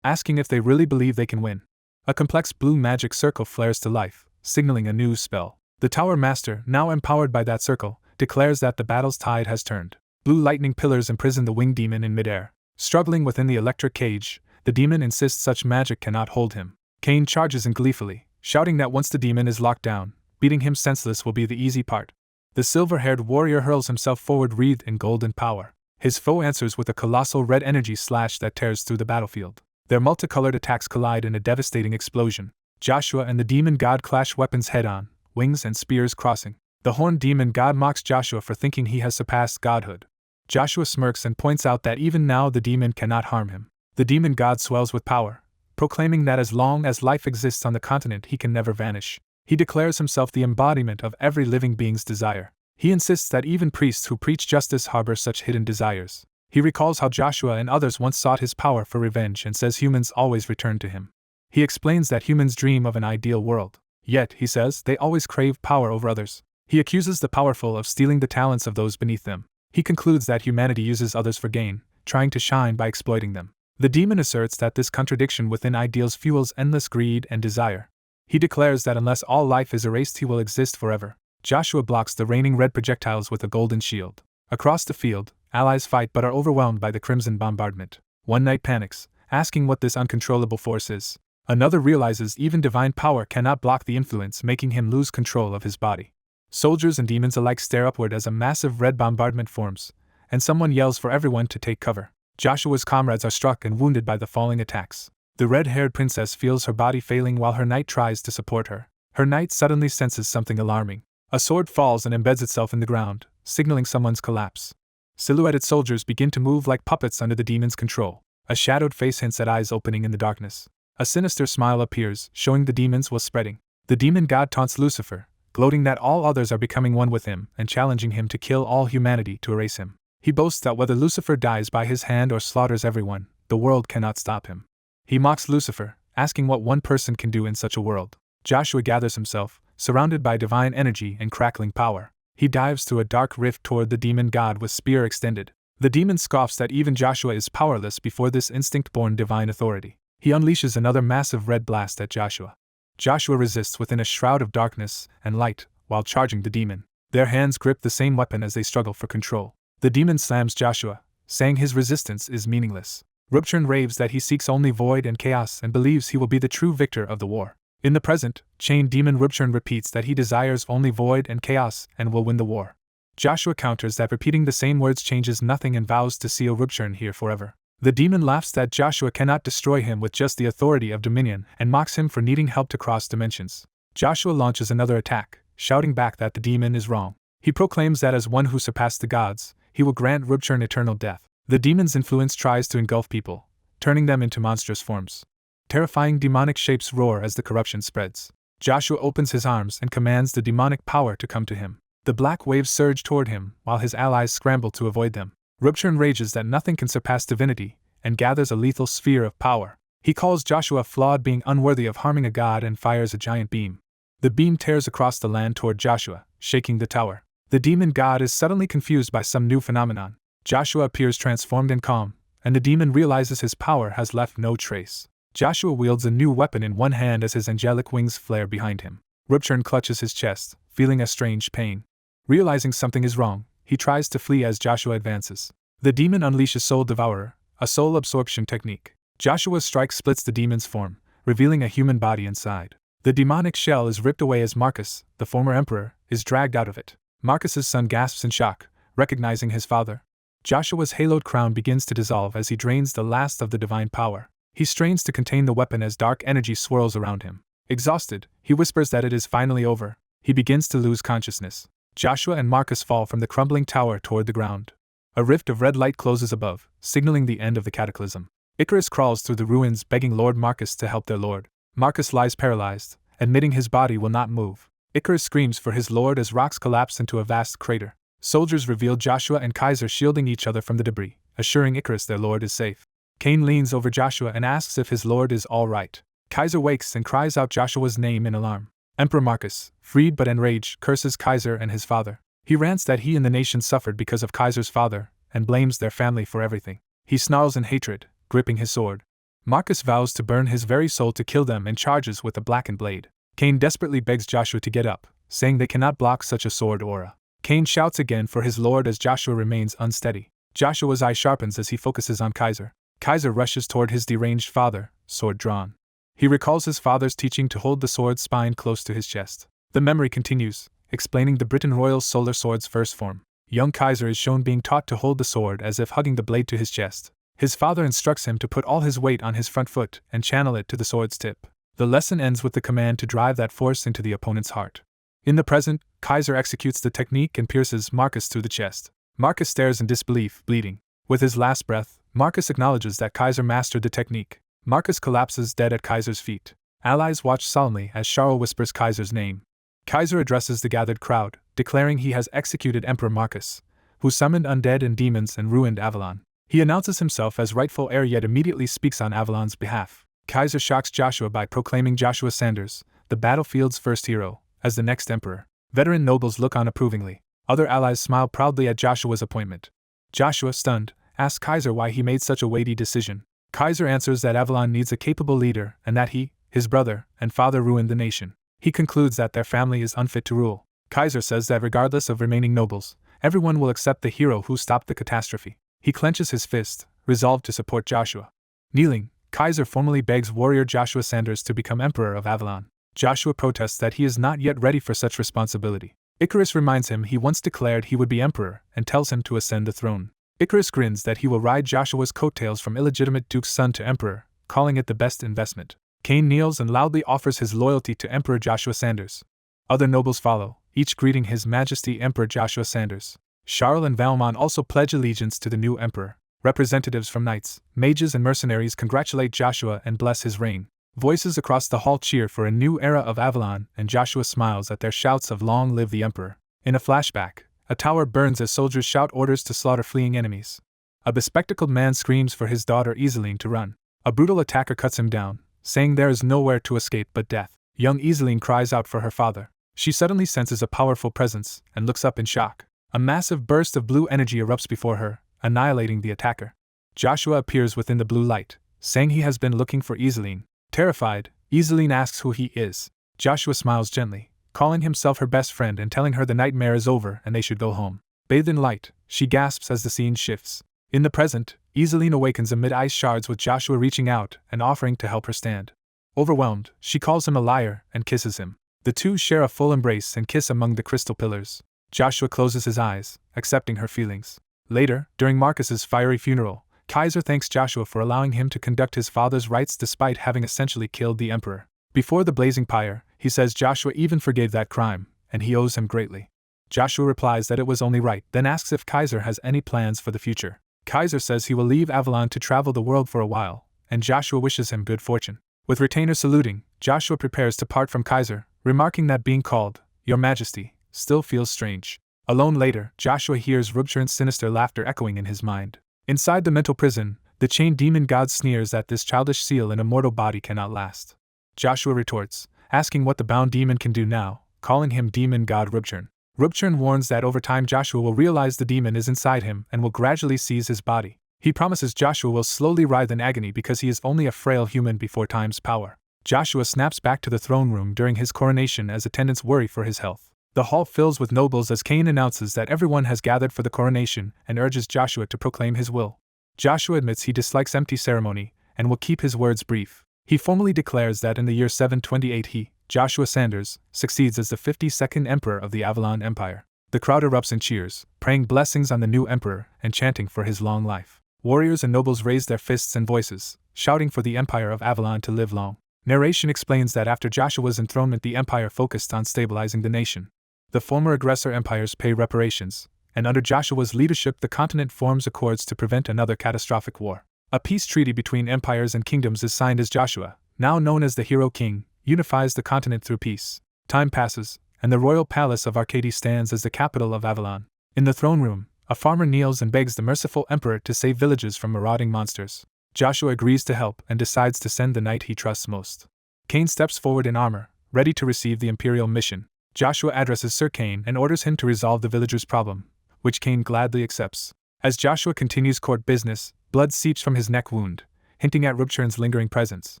asking if they really believe they can win. A complex blue magic circle flares to life, signaling a new spell. The tower master, now empowered by that circle, declares that the battle's tide has turned. Blue lightning pillars imprison the winged demon in midair. Struggling within the electric cage, the demon insists such magic cannot hold him. Cain charges in gleefully, shouting that once the demon is locked down, beating him senseless will be the easy part. The silver-haired warrior hurls himself forward wreathed in golden power. His foe answers with a colossal red energy slash that tears through the battlefield. Their multicolored attacks collide in a devastating explosion. Joshua and the demon god clash weapons head-on, wings and spears crossing. The horned demon god mocks Joshua for thinking he has surpassed godhood. Joshua smirks and points out that even now the demon cannot harm him. The demon god swells with power, proclaiming that as long as life exists on the continent he can never vanish. He declares himself the embodiment of every living being's desire. He insists that even priests who preach justice harbor such hidden desires. He recalls how Joshua and others once sought his power for revenge and says humans always return to him. He explains that humans dream of an ideal world. Yet, he says, they always crave power over others. He accuses the powerful of stealing the talents of those beneath them. He concludes that humanity uses others for gain, trying to shine by exploiting them. The demon asserts that this contradiction within ideals fuels endless greed and desire. He declares that unless all life is erased he will exist forever. Joshua blocks the raining red projectiles with a golden shield. Across the field, allies fight but are overwhelmed by the crimson bombardment. One knight panics, asking what this uncontrollable force is. Another realizes even divine power cannot block the influence, making him lose control of his body. Soldiers and demons alike stare upward as a massive red bombardment forms, and someone yells for everyone to take cover. Joshua's comrades are struck and wounded by the falling attacks. The red-haired princess feels her body failing while her knight tries to support her. Her knight suddenly senses something alarming. A sword falls and embeds itself in the ground, signaling someone's collapse. Silhouetted soldiers begin to move like puppets under the demon's control. A shadowed face hints at eyes opening in the darkness. A sinister smile appears, showing the demons was spreading. The demon god taunts Lucifer, gloating that all others are becoming one with him and challenging him to kill all humanity to erase him. He boasts that whether Lucifer dies by his hand or slaughters everyone, the world cannot stop him. He mocks Lucifer, asking what one person can do in such a world. Joshua gathers himself, surrounded by divine energy and crackling power. He dives through a dark rift toward the demon god with spear extended. The demon scoffs that even Joshua is powerless before this instinct-born divine authority. He unleashes another massive red blast at Joshua. Joshua resists within a shroud of darkness and light while charging the demon. Their hands grip the same weapon as they struggle for control. The demon slams Joshua, saying his resistance is meaningless. Rupturn raves that he seeks only void and chaos and believes he will be the true victor of the war. In the present, chained demon Rupturn repeats that he desires only void and chaos and will win the war. Joshua counters that repeating the same words changes nothing and vows to seal Rupturn here forever. The demon laughs that Joshua cannot destroy him with just the authority of dominion and mocks him for needing help to cross dimensions. Joshua launches another attack, shouting back that the demon is wrong. He proclaims that as one who surpassed the gods, he will grant Rebirth eternal death. The demon's influence tries to engulf people, turning them into monstrous forms. Terrifying demonic shapes roar as the corruption spreads. Joshua opens his arms and commands the demonic power to come to him. The black waves surge toward him, while his allies scramble to avoid them. Rebirth enrages that nothing can surpass divinity, and gathers a lethal sphere of power. He calls Joshua a flawed being unworthy of harming a god and fires a giant beam. The beam tears across the land toward Joshua, shaking the tower. The demon god is suddenly confused by some new phenomenon. Joshua appears transformed and calm, and the demon realizes his power has left no trace. Joshua wields a new weapon in one hand as his angelic wings flare behind him. Rebirth clutches his chest, feeling a strange pain. Realizing something is wrong, he tries to flee as Joshua advances. The demon unleashes Soul Devourer, a soul absorption technique. Joshua's strike splits the demon's form, revealing a human body inside. The demonic shell is ripped away as Marcus, the former emperor, is dragged out of it. Marcus's son gasps in shock, recognizing his father. Joshua's haloed crown begins to dissolve as he drains the last of the divine power. He strains to contain the weapon as dark energy swirls around him. Exhausted, he whispers that it is finally over. He begins to lose consciousness. Joshua and Marcus fall from the crumbling tower toward the ground. A rift of red light closes above, signaling the end of the cataclysm. Icarus crawls through the ruins begging Lord Marcus to help their lord. Marcus lies paralyzed, admitting his body will not move. Icarus screams for his lord as rocks collapse into a vast crater. Soldiers reveal Joshua and Kaiser shielding each other from the debris, assuring Icarus their lord is safe. Cain leans over Joshua and asks if his lord is all right. Kaiser wakes and cries out Joshua's name in alarm. Emperor Marcus, freed but enraged, curses Kaiser and his father. He rants that he and the nation suffered because of Kaiser's father, and blames their family for everything. He snarls in hatred, gripping his sword. Marcus vows to burn his very soul to kill them and charges with a blackened blade. Cain desperately begs Joshua to get up, saying they cannot block such a sword aura. Cain shouts again for his lord as Joshua remains unsteady. Joshua's eye sharpens as he focuses on Kaiser. Kaiser rushes toward his deranged father, sword drawn. He recalls his father's teaching to hold the sword's spine close to his chest. The memory continues, explaining the Britain Royal Solar Sword's first form. Young Kaiser is shown being taught to hold the sword as if hugging the blade to his chest. His father instructs him to put all his weight on his front foot and channel it to the sword's tip. The lesson ends with the command to drive that force into the opponent's heart. In the present, Kaiser executes the technique and pierces Marcus through the chest. Marcus stares in disbelief, bleeding. With his last breath, Marcus acknowledges that Kaiser mastered the technique. Marcus collapses dead at Kaiser's feet. Allies watch solemnly as Charles whispers Kaiser's name. Kaiser addresses the gathered crowd, declaring he has executed Emperor Marcus, who summoned undead and demons and ruined Avalon. He announces himself as rightful heir yet immediately speaks on Avalon's behalf. Kaiser shocks Joshua by proclaiming Joshua Sanders, the battlefield's first hero, as the next emperor. Veteran nobles look on approvingly. Other allies smile proudly at Joshua's appointment. Joshua, stunned, asks Kaiser why he made such a weighty decision. Kaiser answers that Avalon needs a capable leader and that he, his brother, and father ruined the nation. He concludes that their family is unfit to rule. Kaiser says that regardless of remaining nobles, everyone will accept the hero who stopped the catastrophe. He clenches his fist, resolved to support Joshua. Kneeling, Kaiser formally begs warrior Joshua Sanders to become emperor of Avalon. Joshua protests that he is not yet ready for such responsibility. Icarus reminds him he once declared he would be emperor and tells him to ascend the throne. Icarus grins that he will ride Joshua's coattails from illegitimate duke's son to emperor, calling it the best investment. Cain kneels and loudly offers his loyalty to Emperor Joshua Sanders. Other nobles follow, each greeting His Majesty Emperor Joshua Sanders. Charles and Valmont also pledge allegiance to the new emperor. Representatives from knights, mages and mercenaries congratulate Joshua and bless his reign. Voices across the hall cheer for a new era of Avalon, and Joshua smiles at their shouts of "Long live the emperor." In a flashback, a tower burns as soldiers shout orders to slaughter fleeing enemies. A bespectacled man screams for his daughter Iseline to run. A brutal attacker cuts him down, saying there is nowhere to escape but death. Young Iseline cries out for her father. She suddenly senses a powerful presence and looks up in shock. A massive burst of blue energy erupts before her, annihilating the attacker. Joshua appears within the blue light, saying he has been looking for Iseline. Terrified, Iseline asks who he is. Joshua smiles gently, calling himself her best friend and telling her the nightmare is over and they should go home. Bathed in light, she gasps as the scene shifts. In the present, Iseline awakens amid ice shards with Joshua reaching out and offering to help her stand. Overwhelmed, she calls him a liar and kisses him. The two share a full embrace and kiss among the crystal pillars. Joshua closes his eyes, accepting her feelings. Later, during Marcus's fiery funeral, Kaiser thanks Joshua for allowing him to conduct his father's rites despite having essentially killed the emperor. Before the blazing pyre, He says Joshua even forgave that crime, and he owes him greatly. Joshua replies that it was only right, then asks if Kaiser has any plans for the future. Kaiser says he will leave Avalon to travel the world for a while, and Joshua wishes him good fortune. With retainers saluting, Joshua prepares to part from Kaiser, remarking that being called, Your Majesty, still feels strange. Alone later, Joshua hears Rubchurn's sinister laughter echoing in his mind. Inside the mental prison, the chained demon god sneers that this childish seal in a mortal body cannot last. Joshua retorts, asking what the bound demon can do now, calling him demon god Rubchurn. Rubchurn warns that over time Joshua will realize the demon is inside him and will gradually seize his body. He promises Joshua will slowly writhe in agony because he is only a frail human before time's power. Joshua snaps back to the throne room during his coronation as attendants worry for his health. The hall fills with nobles as Cain announces that everyone has gathered for the coronation and urges Joshua to proclaim his will. Joshua admits he dislikes empty ceremony and will keep his words brief. He formally declares that in the year 728 he, Joshua Sanders, succeeds as the 52nd emperor of the Avalon Empire. The crowd erupts in cheers, praying blessings on the new emperor and chanting for his long life. Warriors and nobles raise their fists and voices, shouting for the empire of Avalon to live long. Narration explains that after Joshua's enthronement the empire focused on stabilizing the nation. The former aggressor empires pay reparations, and under Joshua's leadership the continent forms accords to prevent another catastrophic war. A peace treaty between empires and kingdoms is signed as Joshua, now known as the Hero King, unifies the continent through peace. Time passes, and the royal palace of Arcady stands as the capital of Avalon. In the throne room, a farmer kneels and begs the merciful emperor to save villages from marauding monsters. Joshua agrees to help and decides to send the knight he trusts most. Cain steps forward in armor, ready to receive the Imperial mission. Joshua addresses Sir Cain and orders him to resolve the villagers' problem, which Cain gladly accepts. As Joshua continues court business, blood seeps from his neck wound, hinting at Rubchurn's lingering presence.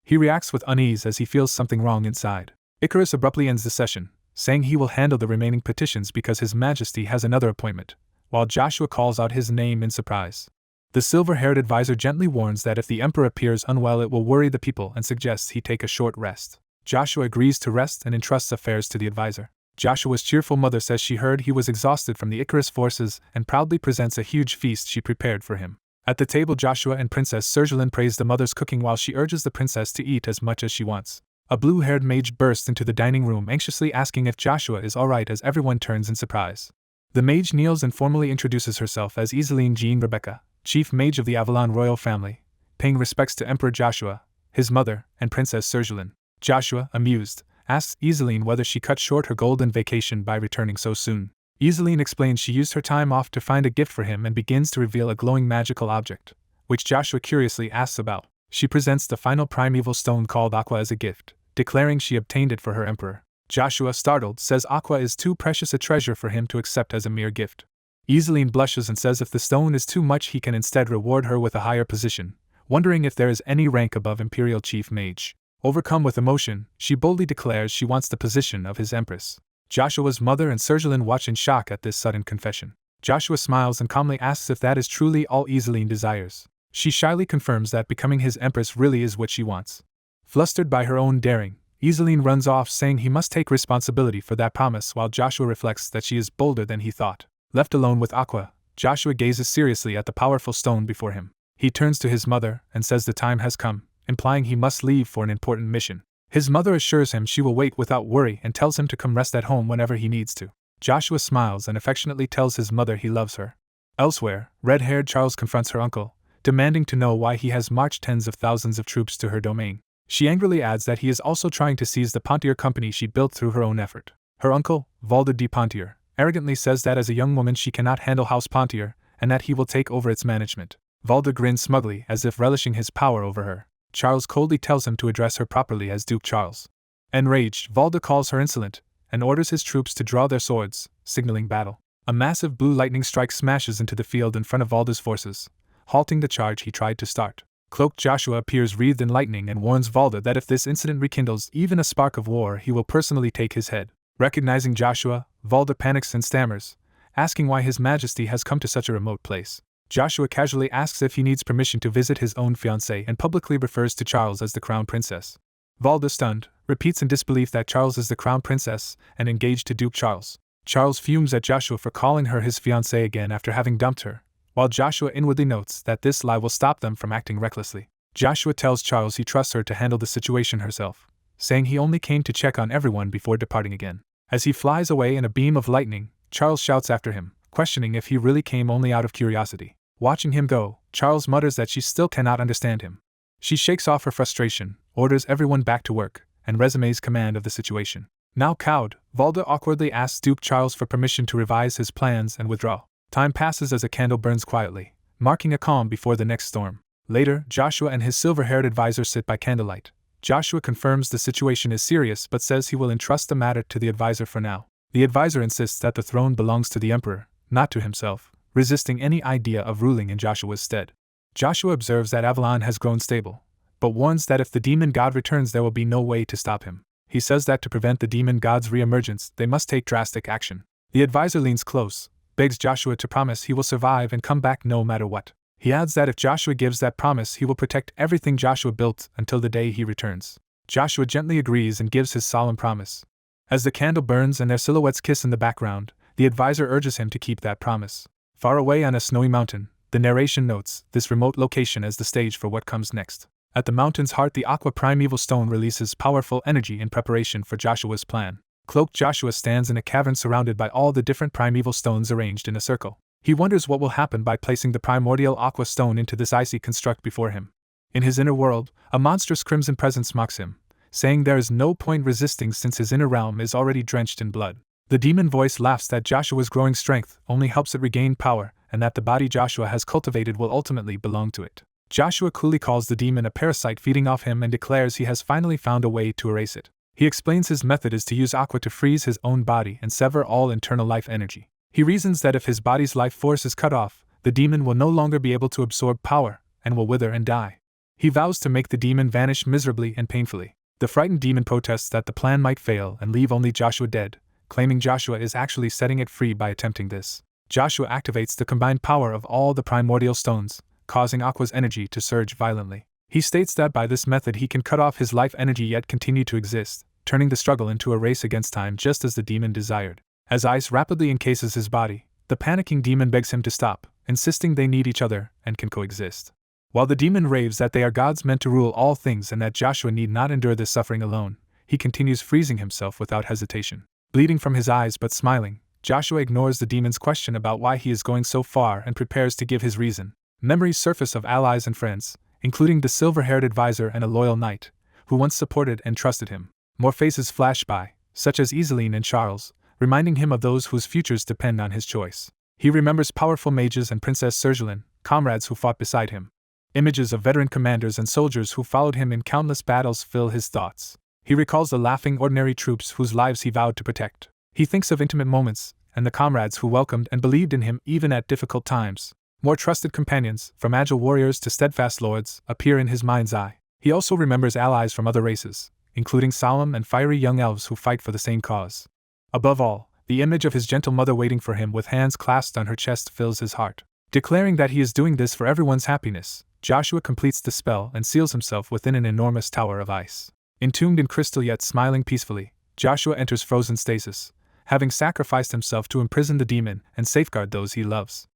He reacts with unease as he feels something wrong inside. Icarus abruptly ends the session, saying he will handle the remaining petitions because His Majesty has another appointment, while Joshua calls out his name in surprise. The silver-haired advisor gently warns that if the emperor appears unwell it will worry the people and suggests he take a short rest. Joshua agrees to rest and entrusts affairs to the advisor. Joshua's cheerful mother says she heard he was exhausted from the Icarus forces and proudly presents a huge feast she prepared for him. At the table Joshua and Princess Sergelin praise the mother's cooking while she urges the princess to eat as much as she wants. A blue-haired mage bursts into the dining room anxiously asking if Joshua is alright as everyone turns in surprise. The mage kneels and formally introduces herself as Iseline Jean Rebecca, chief mage of the Avalon royal family, paying respects to Emperor Joshua, his mother, and Princess Sergelin. Joshua, amused, asks Iseline whether she cut short her golden vacation by returning so soon. Iseline explains she used her time off to find a gift for him and begins to reveal a glowing magical object, which Joshua curiously asks about. She presents the final primeval stone called Aqua as a gift, declaring she obtained it for her emperor. Joshua, startled, says Aqua is too precious a treasure for him to accept as a mere gift. Iseline blushes and says if the stone is too much he can instead reward her with a higher position, wondering if there is any rank above Imperial Chief Mage. Overcome with emotion, she boldly declares she wants the position of his empress. Joshua's mother and Sergelin watch in shock at this sudden confession. Joshua smiles and calmly asks if that is truly all Iseline desires. She shyly confirms that becoming his empress really is what she wants. Flustered by her own daring, Iseline runs off saying he must take responsibility for that promise while Joshua reflects that she is bolder than he thought. Left alone with Aqua, Joshua gazes seriously at the powerful stone before him. He turns to his mother and says the time has come, implying he must leave for an important mission. His mother assures him she will wait without worry and tells him to come rest at home whenever he needs to. Joshua smiles and affectionately tells his mother he loves her. Elsewhere, red-haired Charles confronts her uncle, demanding to know why he has marched tens of thousands of troops to her domain. She angrily adds that he is also trying to seize the Pontier company she built through her own effort. Her uncle, Valda de Pontier, arrogantly says that as a young woman she cannot handle House Pontier, and that he will take over its management. Valda grins smugly as if relishing his power over her. Charles coldly tells him to address her properly as Duke Charles. Enraged, Valda calls her insolent, and orders his troops to draw their swords, signaling battle. A massive blue lightning strike smashes into the field in front of Valda's forces, halting the charge he tried to start. Cloaked Joshua appears wreathed in lightning and warns Valda that if this incident rekindles even a spark of war he will personally take his head. Recognizing Joshua, Valda panics and stammers, asking why His Majesty has come to such a remote place. Joshua casually asks if he needs permission to visit his own fiancée and publicly refers to Charles as the Crown Princess. Valda, stunned, repeats in disbelief that Charles is the Crown Princess and engaged to Duke Charles. Charles fumes at Joshua for calling her his fiancée again after having dumped her, while Joshua inwardly notes that this lie will stop them from acting recklessly. Joshua tells Charles he trusts her to handle the situation herself, saying he only came to check on everyone before departing again. As he flies away in a beam of lightning, Charles shouts after him, questioning if he really came only out of curiosity. Watching him go, Charles mutters that she still cannot understand him. She shakes off her frustration, orders everyone back to work, and resumes command of the situation. Now cowed, Valda awkwardly asks Duke Charles for permission to revise his plans and withdraw. Time passes as a candle burns quietly, marking a calm before the next storm. Later, Joshua and his silver-haired advisor sit by candlelight. Joshua confirms the situation is serious but says he will entrust the matter to the advisor for now. The advisor insists that the throne belongs to the emperor, not to himself, resisting any idea of ruling in Joshua's stead. Joshua observes that Avalon has grown stable, but warns that if the demon god returns there will be no way to stop him. He says that to prevent the demon god's re-emergence, they must take drastic action. The advisor leans close, begs Joshua to promise he will survive and come back no matter what. He adds that if Joshua gives that promise, he will protect everything Joshua built until the day he returns. Joshua gently agrees and gives his solemn promise. As the candle burns and their silhouettes kiss in the background, the advisor urges him to keep that promise. Far away on a snowy mountain, the narration notes this remote location as the stage for what comes next. At the mountain's heart, the aqua primeval stone releases powerful energy in preparation for Joshua's plan. Cloaked Joshua stands in a cavern surrounded by all the different primeval stones arranged in a circle. He wonders what will happen by placing the primordial aqua stone into this icy construct before him. In his inner world, a monstrous crimson presence mocks him, saying there is no point resisting since his inner realm is already drenched in blood. The demon voice laughs that Joshua's growing strength only helps it regain power, and that the body Joshua has cultivated will ultimately belong to it. Joshua coolly calls the demon a parasite feeding off him and declares he has finally found a way to erase it. He explains his method is to use aqua to freeze his own body and sever all internal life energy. He reasons that if his body's life force is cut off, the demon will no longer be able to absorb power and will wither and die. He vows to make the demon vanish miserably and painfully. The frightened demon protests that the plan might fail and leave only Joshua dead, claiming Joshua is actually setting it free by attempting this. Joshua activates the combined power of all the primordial stones, causing Aqua's energy to surge violently. He states that by this method he can cut off his life energy yet continue to exist, turning the struggle into a race against time just as the demon desired. As ice rapidly encases his body, the panicking demon begs him to stop, insisting they need each other and can coexist. While the demon raves that they are gods meant to rule all things and that Joshua need not endure this suffering alone, he continues freezing himself without hesitation. Bleeding from his eyes but smiling, Joshua ignores the demon's question about why he is going so far and prepares to give his reason. Memories surface of allies and friends, including the silver-haired advisor and a loyal knight, who once supported and trusted him. More faces flash by, such as Iseline and Charles, reminding him of those whose futures depend on his choice. He remembers powerful mages and Princess Sergelin, comrades who fought beside him. Images of veteran commanders and soldiers who followed him in countless battles fill his thoughts. He recalls the laughing ordinary troops whose lives he vowed to protect. He thinks of intimate moments, and the comrades who welcomed and believed in him even at difficult times. More trusted companions, from agile warriors to steadfast lords, appear in his mind's eye. He also remembers allies from other races, including solemn and fiery young elves who fight for the same cause. Above all, the image of his gentle mother waiting for him with hands clasped on her chest fills his heart. Declaring that he is doing this for everyone's happiness, Joshua completes the spell and seals himself within an enormous tower of ice. Entombed in crystal yet smiling peacefully, Joshua enters frozen stasis, having sacrificed himself to imprison the demon and safeguard those he loves.